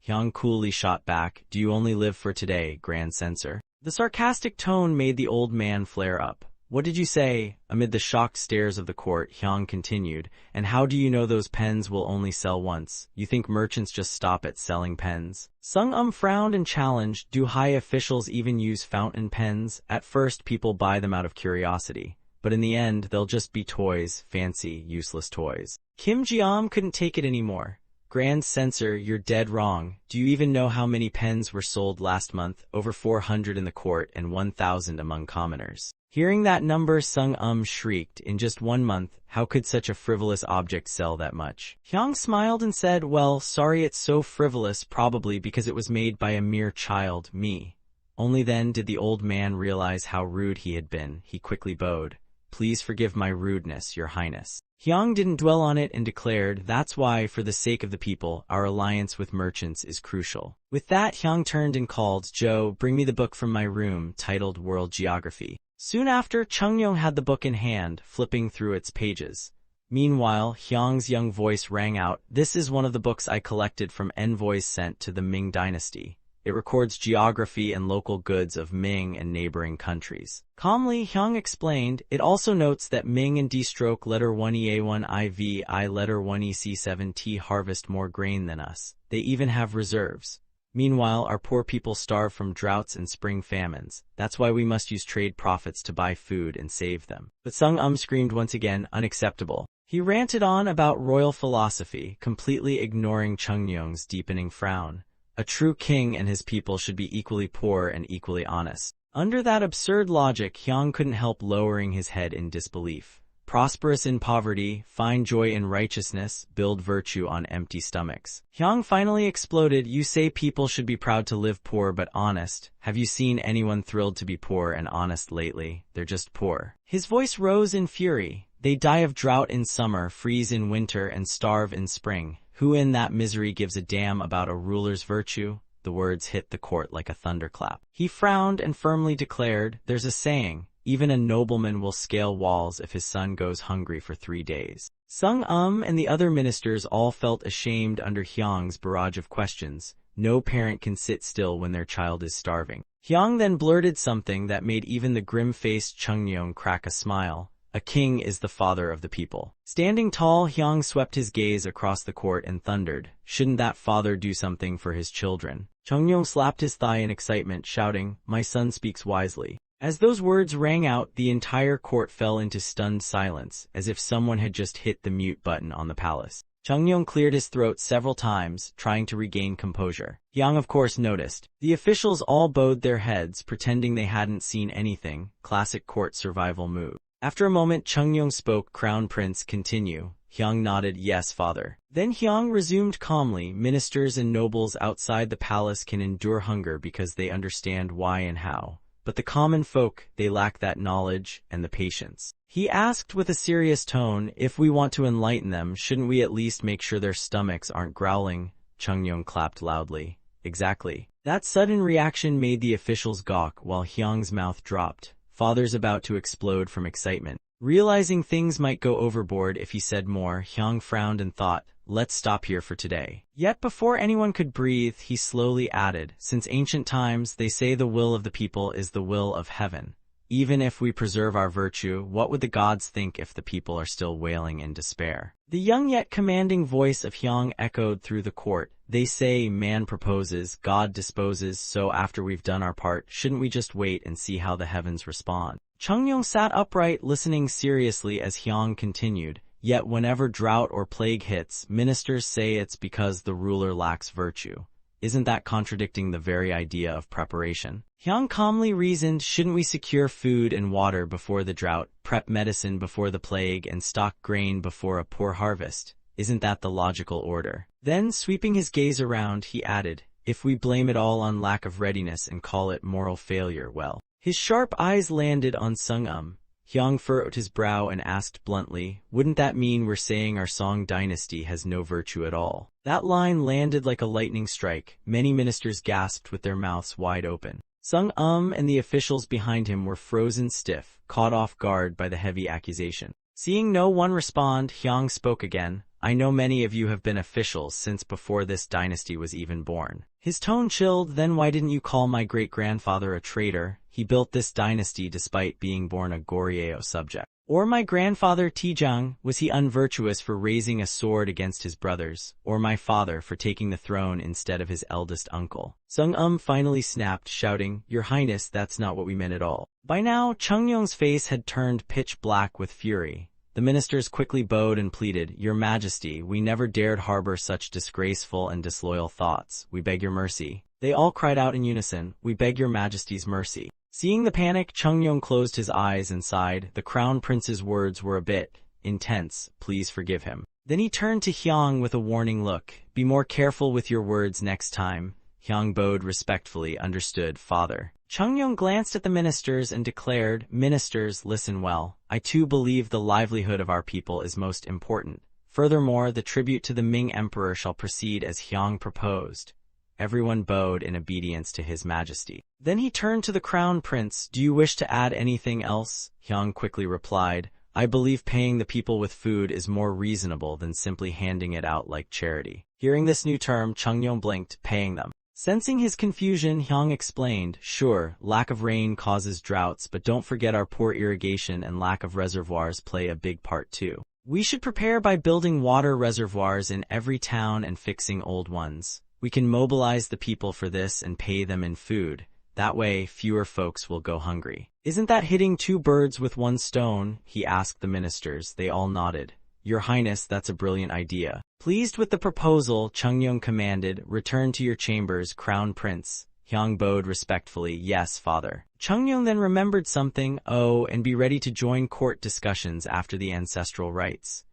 Hyang coolly shot back, do you only live for today, Grand Censor? The sarcastic tone made the old man flare up. What did you say? Amid the shocked stares of the court, Hyang continued, and how do you know those pens will only sell once? You think merchants just stop at selling pens? Sung frowned and challenged, do high officials even use fountain pens? At first people buy them out of curiosity, but in the end they'll just be toys, fancy, useless toys. Kim Jiam couldn't take it anymore. Grand Censor, you're dead wrong. Do you even know how many pens were sold last month? Over 400 in the court and 1,000 among commoners. Hearing that number, Sung shrieked, in just 1 month, how could such a frivolous object sell that much? Hyang smiled and said, well, sorry it's so frivolous, probably because it was made by a mere child, me. Only then did the old man realize how rude he had been. He quickly bowed. Please forgive my rudeness, Your Highness. Hyang didn't dwell on it and declared, that's why, for the sake of the people, our alliance with merchants is crucial. With that, Hyang turned and called, Joe, bring me the book from my room, titled World Geography. Soon after, Chungyong had the book in hand, flipping through its pages. Meanwhile, Hyang's young voice rang out, this is one of the books I collected from envoys sent to the Ming dynasty. It records geography and local goods of Ming and neighboring countries. Calmly, Hyang explained, it also notes that Ming and D-stroke letter 1EA1 IV I letter 1EC7T harvest more grain than us. They even have reserves. Meanwhile, our poor people starve from droughts and spring famines. That's why we must use trade profits to buy food and save them. But Sung screamed once again, unacceptable. He ranted on about royal philosophy, completely ignoring Chungyong's deepening frown. A true king and his people should be equally poor and equally honest. Under that absurd logic, Hyang couldn't help lowering his head in disbelief. Prosperous in poverty, find joy in righteousness, build virtue on empty stomachs. Hyang finally exploded, you say people should be proud to live poor but honest. Have you seen anyone thrilled to be poor and honest lately? They're just poor. His voice rose in fury. They die of drought in summer, freeze in winter, and starve in spring. Who in that misery gives a damn about a ruler's virtue? The words hit the court like a thunderclap. He frowned and firmly declared, there's a saying, even a nobleman will scale walls if his son goes hungry for 3 days. Sung and the other ministers all felt ashamed under Hyang's barrage of questions. No parent can sit still when their child is starving. Hyang then blurted something that made even the grim-faced Chungyong crack a smile. A king is the father of the people. Standing tall, Hyang swept his gaze across the court and thundered, shouldn't that father do something for his children? Chungyong slapped his thigh in excitement, shouting, my son speaks wisely. As those words rang out, the entire court fell into stunned silence, as if someone had just hit the mute button on the palace. Chungyong cleared his throat several times, trying to regain composure. Hyang of course noticed. The officials all bowed their heads, pretending they hadn't seen anything, classic court survival move. After a moment Chungyong spoke. Crown Prince, continue. Hyang nodded, yes, father. Then Hyang resumed calmly, ministers and nobles outside the palace can endure hunger because they understand why and how. But the common folk, they lack that knowledge and the patience. He asked with a serious tone, if we want to enlighten them, shouldn't we at least make sure their stomachs aren't growling? Chungyong clapped loudly. Exactly. That sudden reaction made the officials gawk while Hyang's mouth dropped. Father's about to explode from excitement. Realizing things might go overboard if he said more, Hyang frowned and thought, let's stop here for today. Yet before anyone could breathe, he slowly added, since ancient times they say the will of the people is the will of heaven. Even if we preserve our virtue, what would the gods think if the people are still wailing in despair? The young yet commanding voice of Hyang echoed through the court. They say man proposes, God disposes, so after we've done our part, shouldn't we just wait and see how the heavens respond? Chungyong sat upright, listening seriously as Hyang continued. Yet whenever drought or plague hits, ministers say it's because the ruler lacks virtue. Isn't that contradicting the very idea of preparation? Hyang calmly reasoned, shouldn't we secure food and water before the drought, prep medicine before the plague, and stock grain before a poor harvest? Isn't that the logical order? Then, sweeping his gaze around, he added, if we blame it all on lack of readiness and call it moral failure, well. His sharp eyes landed on Sung. Hyang furrowed his brow and asked bluntly, wouldn't that mean we're saying our Song dynasty has no virtue at all? That line landed like a lightning strike. Many ministers gasped with their mouths wide open. Sung and the officials behind him were frozen stiff, caught off guard by the heavy accusation. Seeing no one respond, Hyang spoke again. I know many of you have been officials since before this dynasty was even born. His tone chilled. Then why didn't you call my great-grandfather a traitor? He built this dynasty despite being born a Goryeo subject. Or my grandfather Tijang, was he unvirtuous for raising a sword against his brothers? Or my father for taking the throne instead of his eldest uncle? Sung finally snapped, shouting, Your Highness, that's not what we meant at all. By now, Chungyong's face had turned pitch black with fury. The ministers quickly bowed and pleaded, Your Majesty, we never dared harbor such disgraceful and disloyal thoughts. We beg your mercy. They all cried out in unison, We beg your Majesty's mercy. Seeing the panic, Chungyong closed his eyes and sighed. The Crown Prince's words were a bit intense. Please forgive him. Then he turned to Hyang with a warning look. Be more careful with your words next time. Hyang bowed respectfully. Understood, father. Chungyong glanced at the ministers and declared, Ministers, listen well. I too believe the livelihood of our people is most important. Furthermore, the tribute to the Ming Emperor shall proceed as Hyang proposed. Everyone bowed in obedience to his majesty. Then he turned to the Crown Prince. Do you wish to add anything else? Hyang quickly replied, I believe paying the people with food is more reasonable than simply handing it out like charity. Hearing this new term, Chungyong blinked, paying them. Sensing his confusion, Hyang explained, Sure, lack of rain causes droughts, but don't forget our poor irrigation and lack of reservoirs play a big part too. We should prepare by building water reservoirs in every town and fixing old ones. We can mobilize the people for this and pay them in food. That way, fewer folks will go hungry. Isn't that hitting two birds with one stone? He asked the ministers. They all nodded. Your Highness, that's a brilliant idea. Pleased with the proposal, Chungyong commanded, Return to your chambers, Crown Prince. Hyang bowed respectfully. Yes, father. Chungyong then remembered something. Oh, and be ready to join court discussions after the ancestral rites.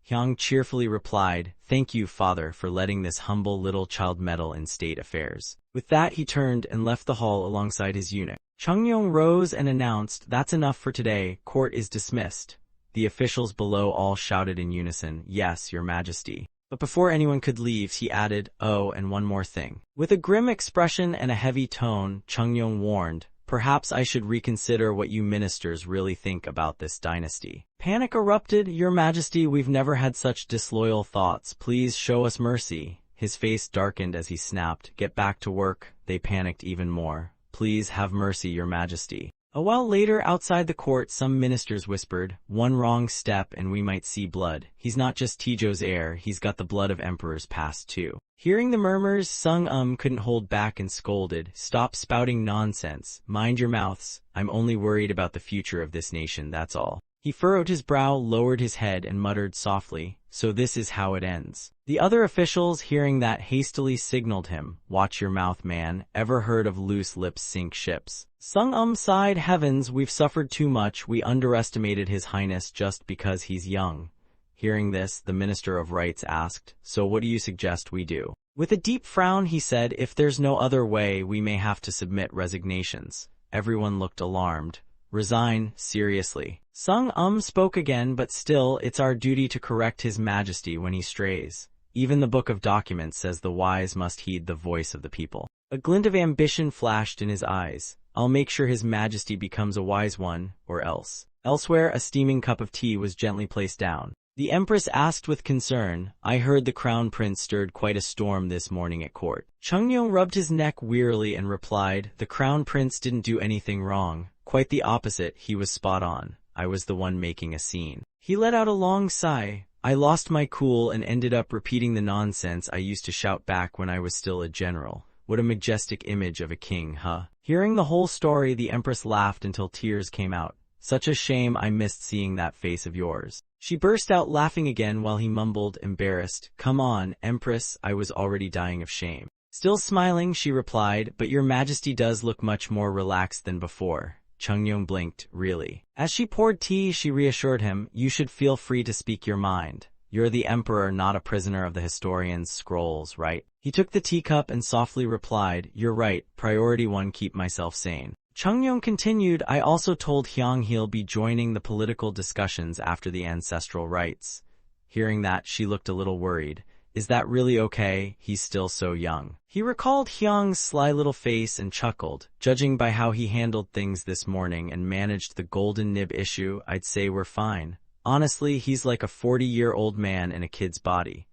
Hyang cheerfully replied, Thank you, father, for letting this humble little child meddle in state affairs. With that, he turned and left the hall alongside his eunuch. Chungyong rose and announced, That's enough for today. Court is dismissed. The officials below all shouted in unison, Yes, your majesty. But before anyone could leave, he added, Oh, and one more thing. With a grim expression and a heavy tone, Chungyong warned, Perhaps I should reconsider what you ministers really think about this dynasty. Panic erupted. Your Majesty, we've never had such disloyal thoughts. Please show us mercy. His face darkened as he snapped, Get back to work. They panicked even more. Please have mercy, Your Majesty. A while later, outside the court, some ministers whispered, One wrong step and we might see blood. He's not just Tijo's heir, he's got the blood of emperors past too. Hearing the murmurs, Sung couldn't hold back and scolded, Stop spouting nonsense. Mind your mouths. I'm only worried about the future of this nation, that's all. He furrowed his brow, lowered his head, and muttered softly, "So this is how it ends." The other officials, hearing that, hastily signaled him, "Watch your mouth, man. Ever heard of loose lips sink ships?" Sung sighed, "Heavens, we've suffered too much. We underestimated His Highness just because he's young." Hearing this, the Minister of Rights asked, "So what do you suggest we do?" With a deep frown, he said, "If there's no other way, we may have to submit resignations." Everyone looked alarmed. "Resign? Seriously?" Sung spoke again, "But still, it's our duty to correct His Majesty when he strays. Even the Book of Documents says the wise must heed the voice of the people." A glint of ambition flashed in his eyes. "I'll make sure His Majesty becomes a wise one, or else." Elsewhere, a steaming cup of tea was gently placed down. The Empress asked with concern, "I heard the Crown Prince stirred quite a storm this morning at court." Chungyong rubbed his neck wearily and replied, "The Crown Prince didn't do anything wrong. Quite the opposite, he was spot on. I was the one making a scene." He let out a long sigh. "I lost my cool and ended up repeating the nonsense I used to shout back when I was still a general. What a majestic image of a king, huh?" Hearing the whole story, the Empress laughed until tears came out. "Such a shame I missed seeing that face of yours." She burst out laughing again while he mumbled, embarrassed, "Come on, Empress, I was already dying of shame." Still smiling, she replied, "But your Majesty does look much more relaxed than before." Chungyong blinked, "Really?" As she poured tea, she reassured him, "You should feel free to speak your mind. You're the emperor, not a prisoner of the historian's scrolls, right?" He took the teacup and softly replied, "You're right, priority one, keep myself sane." Chungyong continued, "I also told Hyang he'll be joining the political discussions after the ancestral rites." Hearing that, she looked a little worried. "Is that really okay? He's still so young." He recalled Hyang's sly little face and chuckled. "Judging by how he handled things this morning and managed the golden nib issue, I'd say we're fine. Honestly, he's like a 40-year-old man in a kid's body."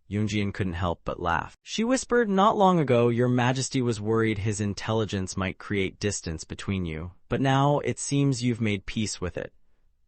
Yoongjin couldn't help but laugh. She whispered, "Not long ago, your Majesty was worried his intelligence might create distance between you, but now it seems you've made peace with it."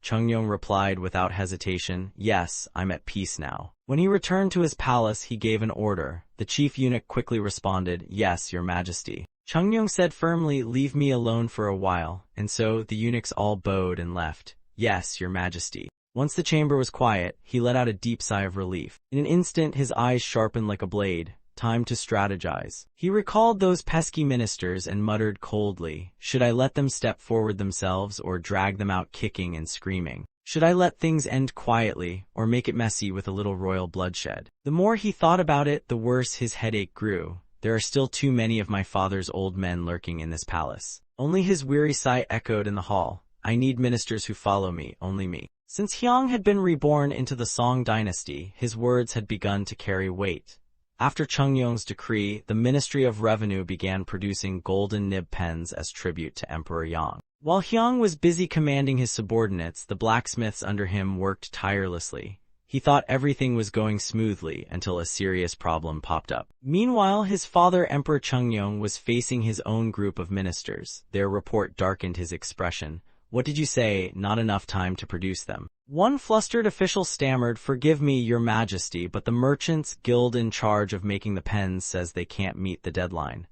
Chungyong replied without hesitation, "Yes, I'm at peace now." When he returned to his palace, he gave an order. The chief eunuch quickly responded, "Yes, your Majesty." Chungyong said firmly, "Leave me alone for a while," and so the eunuchs all bowed and left. "Yes, your Majesty." Once the chamber was quiet, he let out a deep sigh of relief. In an instant, his eyes sharpened like a blade. Time to strategize. He recalled those pesky ministers and muttered coldly, "Should I let them step forward themselves or drag them out kicking and screaming? Should I let things end quietly or make it messy with a little royal bloodshed?" The more he thought about it, the worse his headache grew. "There are still too many of my father's old men lurking in this palace." Only his weary sigh echoed in the hall. "I need ministers who follow me, only me." Since Hyang had been reborn into the Song dynasty, his words had begun to carry weight. After Chungyong's decree, the Ministry of Revenue began producing golden nib pens as tribute to Emperor Yang. While Hyang was busy commanding his subordinates, the blacksmiths under him worked tirelessly. He thought everything was going smoothly until a serious problem popped up. Meanwhile, his father, Emperor Chungyong, was facing his own group of ministers. Their report darkened his expression. "What did you say? Not enough time to produce them." One flustered official stammered, "Forgive me, your Majesty, but the Merchants Guild in charge of making the pens says they can't meet the deadline."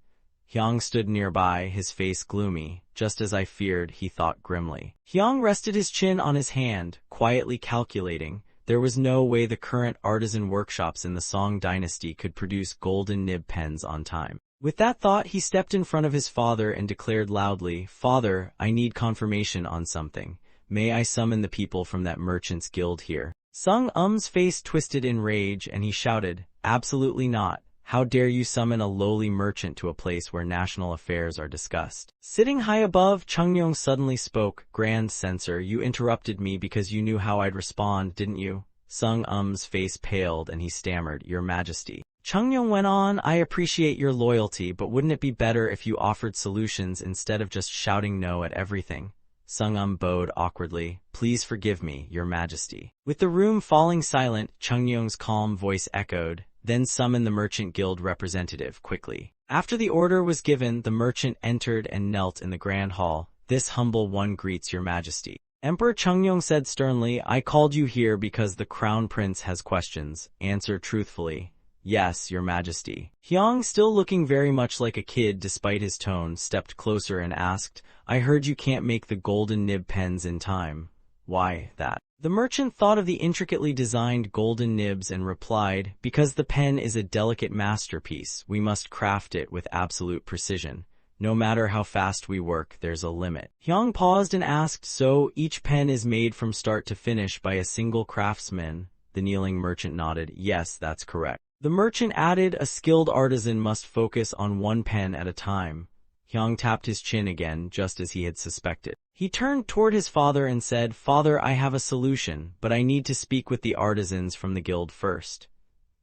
Hyang stood nearby, his face gloomy. "Just as I feared," he thought grimly. Hyang rested his chin on his hand, quietly calculating. There was no way the current artisan workshops in the Song dynasty could produce golden nib pens on time. With that thought, he stepped in front of his father and declared loudly, "Father, I need confirmation on something. May I summon the people from that Merchants Guild here?" Sung-um's face twisted in rage, and he shouted, "Absolutely not. How dare you summon a lowly merchant to a place where national affairs are discussed?" Sitting high above, Chungyong suddenly spoke, "Grand Censor, you interrupted me because you knew how I'd respond, didn't you?" Sung-um's face paled and he stammered, "Your Majesty." Chungyong went on, "I appreciate your loyalty, but wouldn't it be better if you offered solutions instead of just shouting no at everything?" Sung-um bowed awkwardly, "Please forgive me, your Majesty." With the room falling silent, Chungyong's calm voice echoed, "Then summon the Merchant Guild representative, quickly." After the order was given, the merchant entered and knelt in the grand hall. "This humble one greets your Majesty." Emperor Chungyong said sternly, "I called you here because the Crown Prince has questions. Answer truthfully." "Yes, your Majesty." Hyang, still looking very much like a kid despite his tone, stepped closer and asked, "I heard you can't make the golden nib pens in time. Why that? The merchant thought of the intricately designed golden nibs and replied, because the pen is a delicate masterpiece, we must craft it with absolute precision. No matter how fast we work, there's a limit. Hyung paused and asked, so each pen is made from start to finish by a single craftsman? The kneeling merchant nodded. Yes, that's correct. The merchant added, a skilled artisan must focus on one pen at a time. Hyung tapped his chin again, just as he had suspected. He turned toward his father and said, Father, I have a solution, but I need to speak with the artisans from the guild first.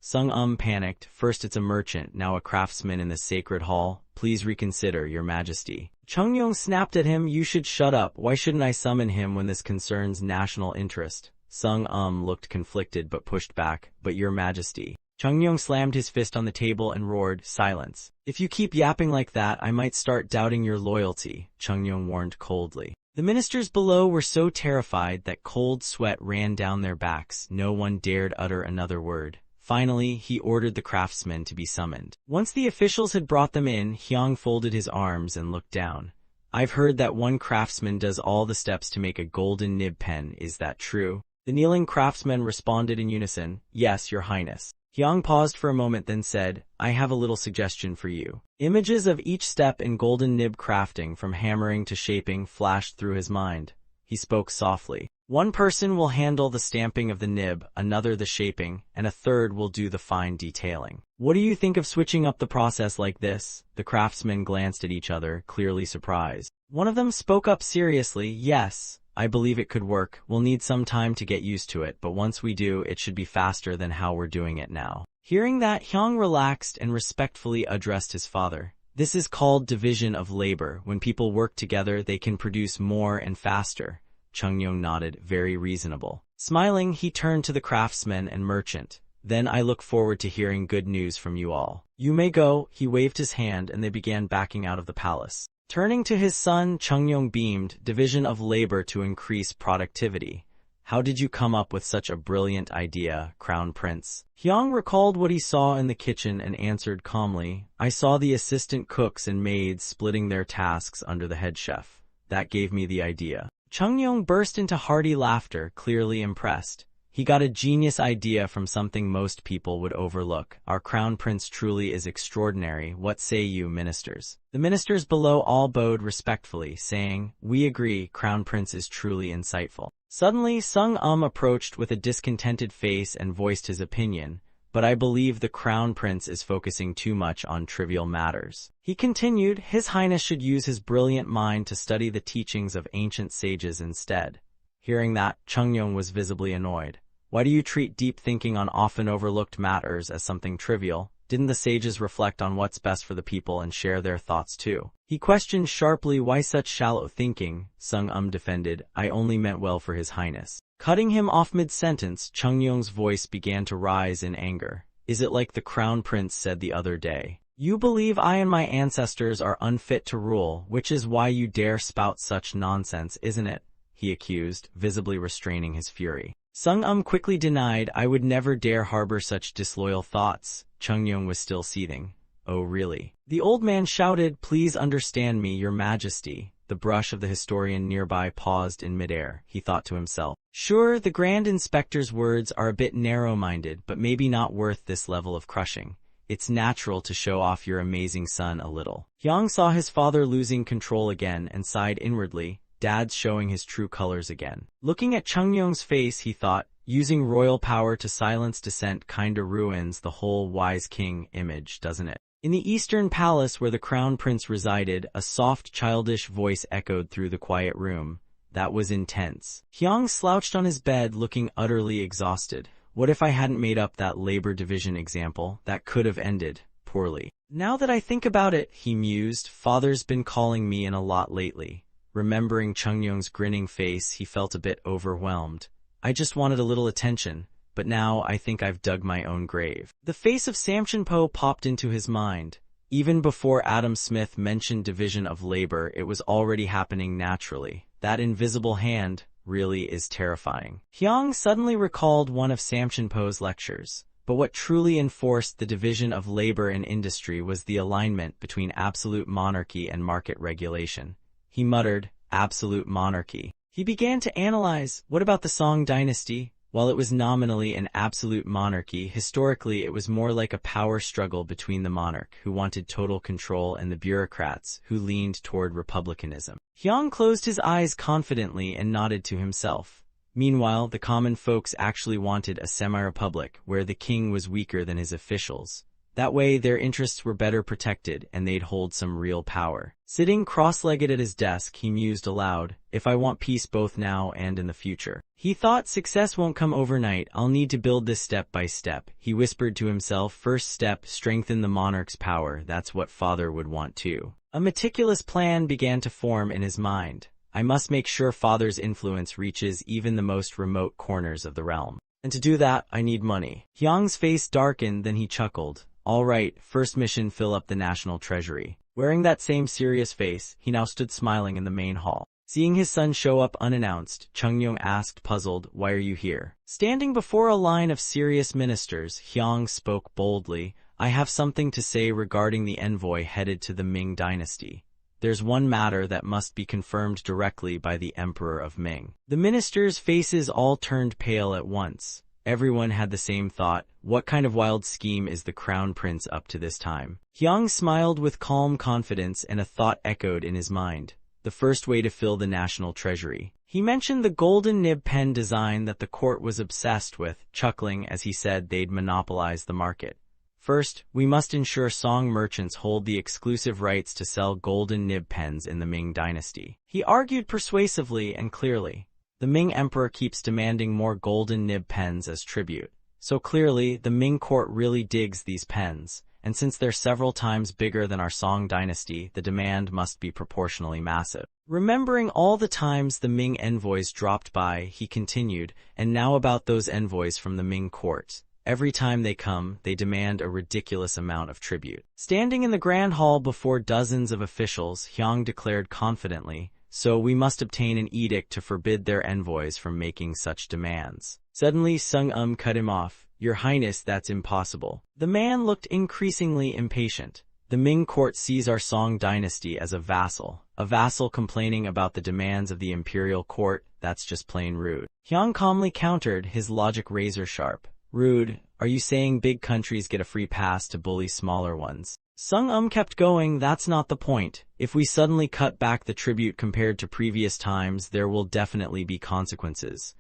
Sung panicked. First it's a merchant, now a craftsman in the sacred hall. Please reconsider, your majesty. Chungyong snapped at him. You should shut up. Why shouldn't I summon him when this concerns national interest? Sung looked conflicted but pushed back. But your majesty. Chungyong slammed his fist on the table and roared, silence. If you keep yapping like that, I might start doubting your loyalty, Chungyong warned coldly. The ministers below were so terrified that cold sweat ran down their backs. No one dared utter another word. Finally, he ordered the craftsmen to be summoned. Once the officials had brought them in, Hyung folded his arms and looked down. I've heard that one craftsman does all the steps to make a golden nib pen. Is that true? The kneeling craftsmen responded in unison, Yes, your highness. Hyung paused for a moment, then said, I have a little suggestion for you. Images of each step in golden nib crafting, from hammering to shaping, flashed through his mind. He spoke softly. One person will handle the stamping of the nib, another the shaping, and a third will do the fine detailing. What do you think of switching up the process like this? The craftsmen glanced at each other, clearly surprised. One of them spoke up seriously, Yes, I believe it could work. We'll need some time to get used to it, but once we do, it should be faster than how we're doing it now. Hearing that, Hyung relaxed and respectfully addressed his father. This is called division of labor. When people work together, they can produce more and faster. Chungyong nodded, very reasonable. Smiling, he turned to the craftsman and merchant. Then I look forward to hearing good news from you all. You may go. He waved his hand and they began backing out of the palace. Turning to his son, Chungyong beamed, division of labor to increase productivity. How did you come up with such a brilliant idea, Crown Prince? Hyung recalled what he saw in the kitchen and answered calmly, I saw the assistant cooks and maids splitting their tasks under the head chef. That gave me the idea. Chungyong burst into hearty laughter, clearly impressed. He got a genius idea from something most people would overlook. Our crown prince truly is extraordinary. What say you, ministers? The ministers below all bowed respectfully, saying, We agree, crown prince is truly insightful. Suddenly, Sung approached with a discontented face and voiced his opinion, but I believe the crown prince is focusing too much on trivial matters. He continued, His Highness should use his brilliant mind to study the teachings of ancient sages instead. Hearing that, Chungyong was visibly annoyed. Why do you treat deep thinking on often overlooked matters as something trivial? Didn't the sages reflect on what's best for the people and share their thoughts too? He questioned sharply, why such shallow thinking? Sung defended, I only meant well for His Highness. Cutting him off mid-sentence, Chungyong's voice began to rise in anger. Is it like the crown prince said the other day? You believe I and my ancestors are unfit to rule, which is why you dare spout such nonsense, isn't it? He accused, visibly restraining his fury. Sung quickly denied, I would never dare harbor such disloyal thoughts. Chungyong was still seething. Oh really? The old man shouted, Please understand me, your majesty. The brush of the historian nearby paused in midair. He thought to himself, Sure, the Grand Inspector's words are a bit narrow-minded, but maybe not worth this level of crushing. It's natural to show off your amazing son a little. Hyung saw his father losing control again and sighed inwardly. Dad's showing his true colors again. Looking at Chungyong's face, he thought, using royal power to silence dissent kinda ruins the whole wise king image, doesn't it? In the eastern palace where the crown prince resided, a soft childish voice echoed through the quiet room. That was intense. Hyung slouched on his bed, looking utterly exhausted. What if I hadn't made up that labor division example? That could have ended poorly. Now that I think about it, he mused, Father's been calling me in a lot lately. Remembering Chungyong's grinning face, he felt a bit overwhelmed. I just wanted a little attention, but now I think I've dug my own grave. The face of Samchenpo popped into his mind. Even before Adam Smith mentioned division of labor, it was already happening naturally. That invisible hand really is terrifying. Hyung suddenly recalled one of Samchenpo's lectures. But what truly enforced the division of labor in industry was the alignment between absolute monarchy and market regulation. He muttered, absolute monarchy. He began to analyze, what about the Song dynasty? While it was nominally an absolute monarchy, historically it was more like a power struggle between the monarch, who wanted total control, and the bureaucrats, who leaned toward republicanism. Hyang closed his eyes confidently and nodded to himself. Meanwhile, the common folks actually wanted a semi-republic, where the king was weaker than his officials. That way, their interests were better protected, and they'd hold some real power. Sitting cross-legged at his desk, he mused aloud, if I want peace both now and in the future. He thought, success won't come overnight, I'll need to build this step by step. He whispered to himself, first step, strengthen the monarch's power, that's what father would want too. A meticulous plan began to form in his mind. I must make sure father's influence reaches even the most remote corners of the realm. And to do that, I need money. Hyang's face darkened, then he chuckled. All right, first mission, fill up the national treasury. Wearing that same serious face, he now stood smiling in the main hall. Seeing his son show up unannounced, Chungyong asked, puzzled, why are you here? Standing before a line of serious ministers, Hyang spoke boldly, I have something to say regarding the envoy headed to the Ming dynasty. There's one matter that must be confirmed directly by the Emperor of Ming. The ministers' faces all turned pale at once. Everyone had the same thought, what kind of wild scheme is the crown prince up to this time? Hyang smiled with calm confidence, and a thought echoed in his mind. The first way to fill the national treasury. He mentioned the golden nib pen design that the court was obsessed with, chuckling as he said they'd monopolize the market. First, we must ensure Song merchants hold the exclusive rights to sell golden nib pens in the Ming dynasty. He argued persuasively and clearly. The Ming emperor keeps demanding more golden nib pens as tribute. So clearly, the Ming court really digs these pens, and since they're several times bigger than our Song dynasty, the demand must be proportionally massive. Remembering all the times the Ming envoys dropped by, he continued, and now about those envoys from the Ming court. Every time they come, they demand a ridiculous amount of tribute. Standing in the grand hall before dozens of officials, Hyang declared confidently, so we must obtain an edict to forbid their envoys from making such demands. Suddenly Sung cut him off. Your Highness, that's impossible. The man looked increasingly impatient. The Ming court sees our Song dynasty as a vassal complaining about the demands of the imperial court, that's just plain rude. Hyang calmly countered, his logic razor sharp. Rude? Are you saying big countries get a free pass to bully smaller ones? Sung kept going, that's not the point. If we suddenly cut back the tribute compared to previous times, there will definitely be consequences.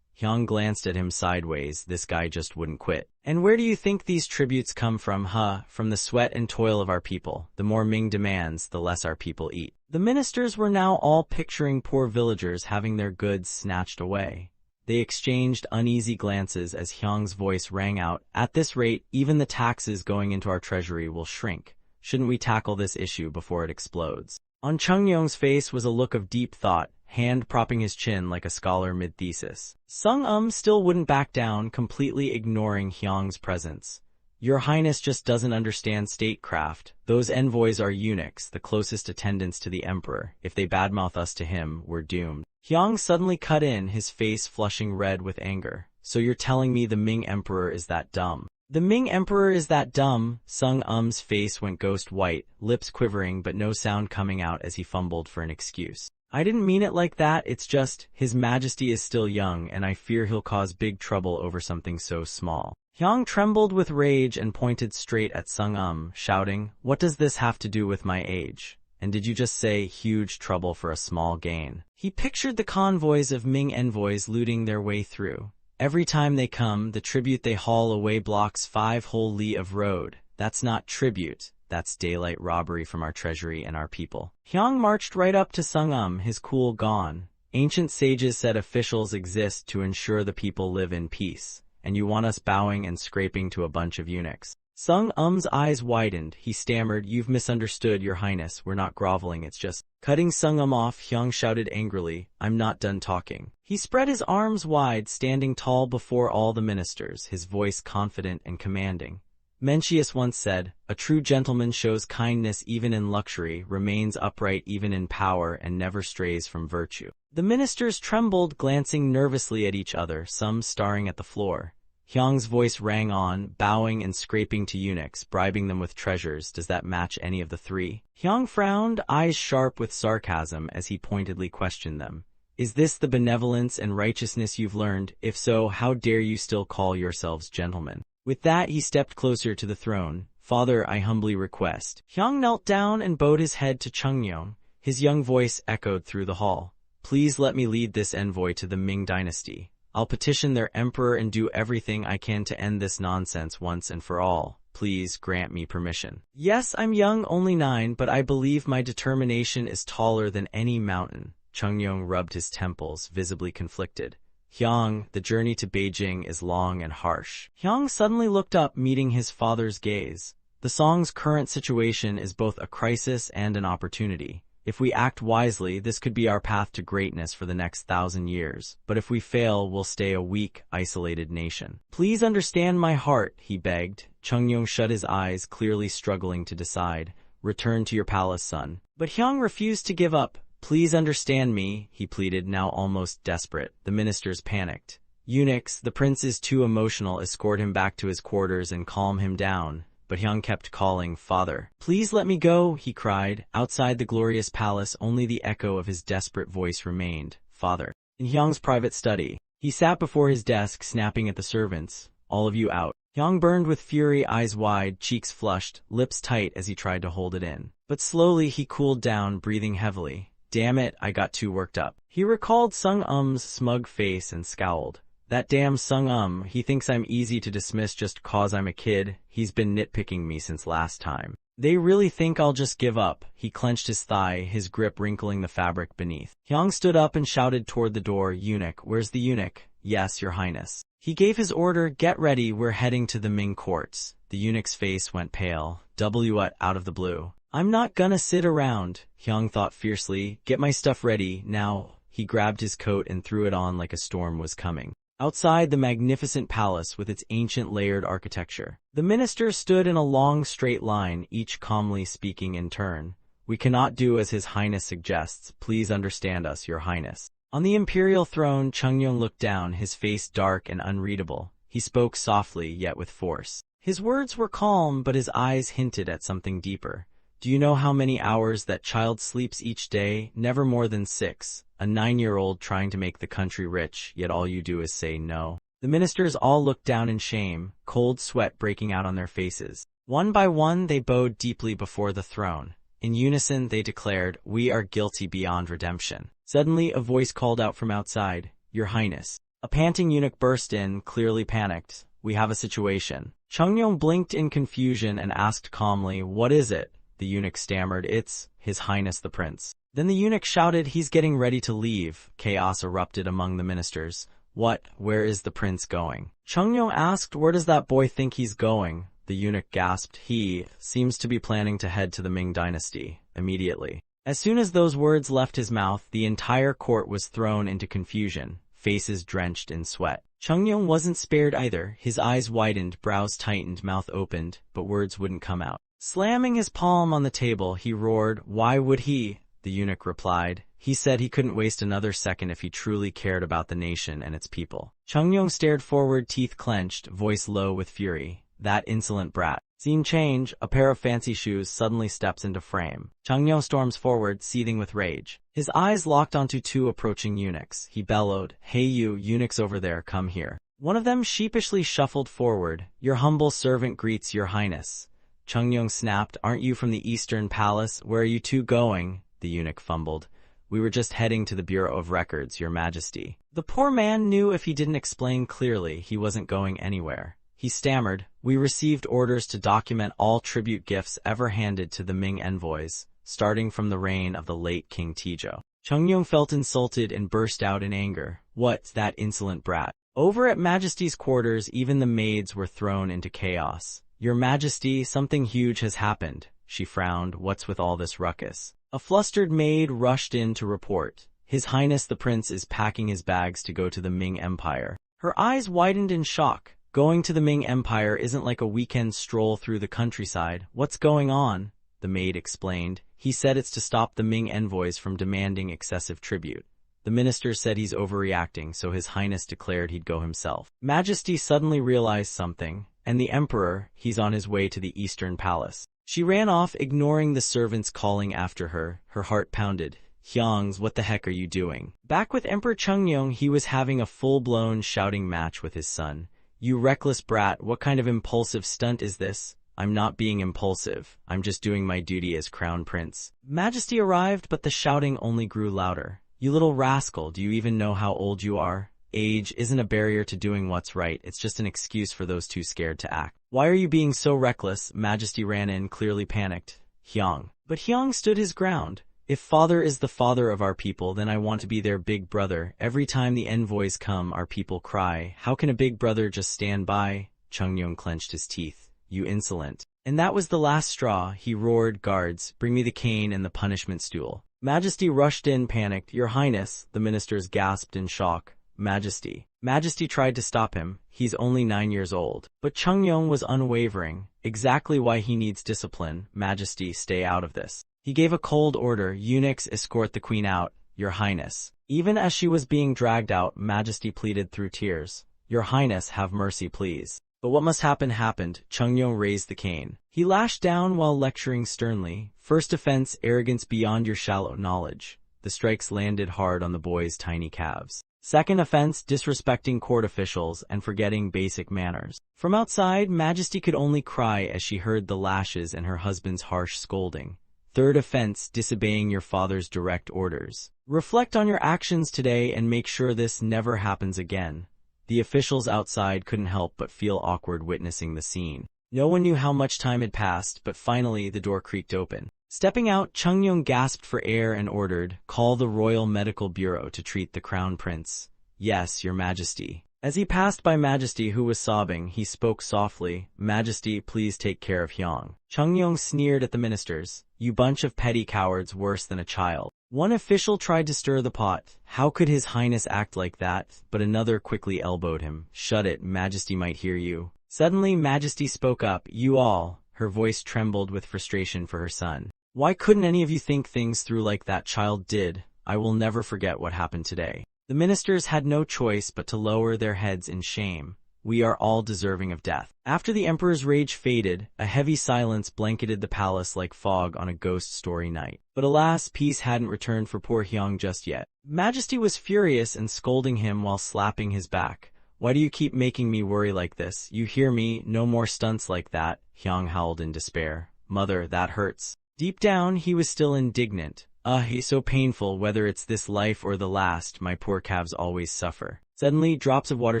Hyang glanced at him sideways, this guy just wouldn't quit. And where do you think these tributes come from, From the sweat and toil of our people. The more Ming demands, the less our people eat. The ministers were now all picturing poor villagers having their goods snatched away. They exchanged uneasy glances as Hyang's voice rang out, at this rate, even the taxes going into our treasury will shrink. Shouldn't we tackle this issue before it explodes? On Chungyong's face was a look of deep thought, hand propping his chin like a scholar mid-thesis. Sung still wouldn't back down, completely ignoring Hyang's presence. Your Highness just doesn't understand statecraft. Those envoys are eunuchs, the closest attendants to the emperor. If they badmouth us to him, we're doomed. Hyang suddenly cut in, his face flushing red with anger. So you're telling me the Ming emperor is that dumb? The Ming emperor is that dumb? Sung-um's face went ghost white, lips quivering but no sound coming out as he fumbled for an excuse. I didn't mean it like that, it's just, His Majesty is still young and I fear he'll cause big trouble over something so small. Hyang trembled with rage and pointed straight at Sung-um, shouting, what does this have to do with my age? And did you just say huge trouble for a small gain? He pictured the convoys of Ming envoys looting their way through. Every time they come, the tribute they haul away blocks 5 whole li of road. That's not tribute. That's daylight robbery from our treasury and our people. Hyang marched right up to Sung-um, his cool gone. Ancient sages said officials exist to ensure the people live in peace. And you want us bowing and scraping to a bunch of eunuchs. Sung-um's eyes widened. He stammered, you've misunderstood, Your Highness. We're not groveling, it's just... Cutting Sung-um off, Hyang shouted angrily, I'm not done talking. He spread his arms wide, standing tall before all the ministers, his voice confident and commanding. Mencius once said, a true gentleman shows kindness even in luxury, remains upright even in power, and never strays from virtue. The ministers trembled, glancing nervously at each other, some staring at the floor. Hyang's voice rang on, bowing and scraping to eunuchs, bribing them with treasures. Does that match any of the 3? Hyang frowned, eyes sharp with sarcasm as he pointedly questioned them. Is this the benevolence and righteousness you've learned? If so, how dare you still call yourselves gentlemen? With that, he stepped closer to the throne. Father, I humbly request. Hyung knelt down and bowed his head to Chungnyeong. His young voice echoed through the hall. Please let me lead this envoy to the Ming dynasty. I'll petition their emperor and do everything I can to end this nonsense once and for all. Please grant me permission. Yes, I'm young, only 9, but I believe my determination is taller than any mountain. Chungnyeong rubbed his temples, visibly conflicted. Hyung, the journey to Beijing is long and harsh. Hyung suddenly looked up, meeting his father's gaze. The song's current situation is both a crisis and an opportunity. If we act wisely, this could be our path to greatness for the next 1,000 years. But if we fail, we'll stay a weak, isolated nation. Please understand my heart, he begged. Chungnyeong shut his eyes, clearly struggling to decide. Return to your palace, son. But Hyung refused to give up. Please understand me, he pleaded, now almost desperate. The ministers panicked. Eunuchs, the prince is too emotional, escort him back to his quarters and calm him down. But Hyung kept calling, Father. Please let me go, he cried. Outside the glorious palace, only the echo of his desperate voice remained. Father. In Hyung's private study, he sat before his desk, snapping at the servants. All of you out. Hyung burned with fury, eyes wide, cheeks flushed, lips tight as he tried to hold it in. But slowly he cooled down, breathing heavily. Damn it, I got too worked up. He recalled Sung-um's smug face and scowled. That damn Sung-um, he thinks I'm easy to dismiss just cause I'm a kid. He's been nitpicking me since last time. They really think I'll just give up. He clenched his thigh, his grip wrinkling the fabric beneath. Hyung stood up and shouted toward the door, Eunuch, where's the eunuch? Yes, your highness. He gave his order, get ready, we're heading to the Ming courts. The eunuch's face went pale. What out of the blue? I'm not gonna sit around, Hyung thought fiercely. Get my stuff ready, now. He grabbed his coat and threw it on like a storm was coming. Outside the magnificent palace with its ancient layered architecture, the ministers stood in a long straight line, each calmly speaking in turn. We cannot do as His Highness suggests. Please understand us, Your Highness. On the imperial throne, Chungnyeong looked down, his face dark and unreadable. He spoke softly, yet with force. His words were calm, but his eyes hinted at something deeper. Do you know how many hours that child sleeps each day? Never more than 6. A 9-year-old trying to make the country rich, yet all you do is say no. The ministers all looked down in shame, cold sweat breaking out on their faces. One by one, they bowed deeply before the throne. In unison, they declared, we are guilty beyond redemption. Suddenly, a voice called out from outside, Your Highness. A panting eunuch burst in, clearly panicked. We have a situation. Chungnyeong blinked in confusion and asked calmly, What is it? The eunuch stammered, It's His Highness the Prince. Then the eunuch shouted, He's getting ready to leave. Chaos erupted among the ministers. What? Where is the prince going? Chungnyeong asked, Where does that boy think he's going? The eunuch gasped, He seems to be planning to head to the Ming dynasty, immediately. As soon as those words left his mouth, the entire court was thrown into confusion, faces drenched in sweat. Chungnyeong wasn't spared either. His eyes widened, brows tightened, mouth opened, but words wouldn't come out. Slamming his palm on the table, he roared, Why would he? The eunuch replied. He said he couldn't waste another second if he truly cared about the nation and its people. Chungnyeong stared forward, teeth clenched, voice low with fury. That insolent brat. Scene change, a pair of fancy shoes suddenly steps into frame. Chungnyeong storms forward, seething with rage. His eyes locked onto 2 approaching eunuchs. He bellowed, Hey you, eunuchs over there, come here. One of them sheepishly shuffled forward. Your humble servant greets Your Highness. Chungnyeong snapped, Aren't you from the Eastern Palace? Where are you 2 going? The eunuch fumbled. We were just heading to the Bureau of Records, Your Majesty. The poor man knew if he didn't explain clearly, he wasn't going anywhere. He stammered, We received orders to document all tribute gifts ever handed to the Ming envoys, starting from the reign of the late King Tijo. Chungnyeong felt insulted and burst out in anger. What's that insolent brat? Over at Majesty's quarters, even the maids were thrown into chaos. Your Majesty, something huge has happened. She frowned. What's with all this ruckus? A flustered maid rushed in to report. His Highness the Prince is packing his bags to go to the Ming Empire. Her eyes widened in shock. Going to the Ming Empire isn't like a weekend stroll through the countryside. What's going on? The maid explained. He said it's to stop the Ming envoys from demanding excessive tribute. The minister said he's overreacting, so His Highness declared he'd go himself. Majesty suddenly realized something, and the emperor, he's on his way to the Eastern Palace. She ran off, ignoring the servants calling after her. Her heart pounded. Hyungs, what the heck are you doing? Back with Emperor Chungyong, he was having a full-blown shouting match with his son. You reckless brat, what kind of impulsive stunt is this? I'm not being impulsive, I'm just doing my duty as crown prince. Majesty arrived, but the shouting only grew louder. You little rascal, do you even know how old you are? Age isn't a barrier to doing what's right, it's just an excuse for those too scared to act. Why are you being so reckless? Majesty ran in, clearly panicked. Hyung. But Hyung stood his ground. If father is the father of our people, then I want to be their big brother. Every time the envoys come, our people cry. How can a big brother just stand by? Chungyong clenched his teeth. You insolent. And that was the last straw. He roared, guards, bring me the cane and the punishment stool. Majesty rushed in, panicked. Your Highness, the ministers gasped in shock. Majesty. Majesty tried to stop him. He's only 9 years old. But Chungyong was unwavering. Exactly why he needs discipline. Majesty, stay out of this. He gave a cold order. Eunuchs, escort the queen out. Your Highness. Even as she was being dragged out, Majesty pleaded through tears. Your Highness, have mercy, please. But what must happen happened. Chungyong raised the cane. He lashed down while lecturing sternly. First offense, arrogance beyond your shallow knowledge. The strikes landed hard on the boy's tiny calves. Second offense, disrespecting court officials and forgetting basic manners. From outside, Majesty could only cry as she heard the lashes and her husband's harsh scolding. Third offense, disobeying your father's direct orders. Reflect on your actions today and make sure this never happens again. The officials outside couldn't help but feel awkward witnessing the scene. No one knew how much time had passed, but finally the door creaked open. Stepping out, Chungyong gasped for air and ordered, call the Royal Medical Bureau to treat the Crown Prince. Yes, Your Majesty. As he passed by Majesty, who was sobbing, he spoke softly, Majesty, please take care of Hyung. Chungyong sneered at the ministers. You bunch of petty cowards, worse than a child. One official tried to stir the pot. How could His Highness act like that? But another quickly elbowed him. Shut it, Majesty might hear you. Suddenly, Majesty spoke up. You all. Her voice trembled with frustration for her son. Why couldn't any of you think things through like that child did? I will never forget what happened today. The ministers had no choice but to lower their heads in shame. We are all deserving of death. After the emperor's rage faded, a heavy silence blanketed the palace like fog on a ghost story night. But alas, peace hadn't returned for poor Hyung just yet. Majesty was furious and scolding him while slapping his back. Why do you keep making me worry like this? You hear me? No more stunts like that. Hyung howled in despair. Mother, that hurts. Deep down, he was still indignant. It's so painful, whether it's this life or the last, my poor calves always suffer. Suddenly, drops of water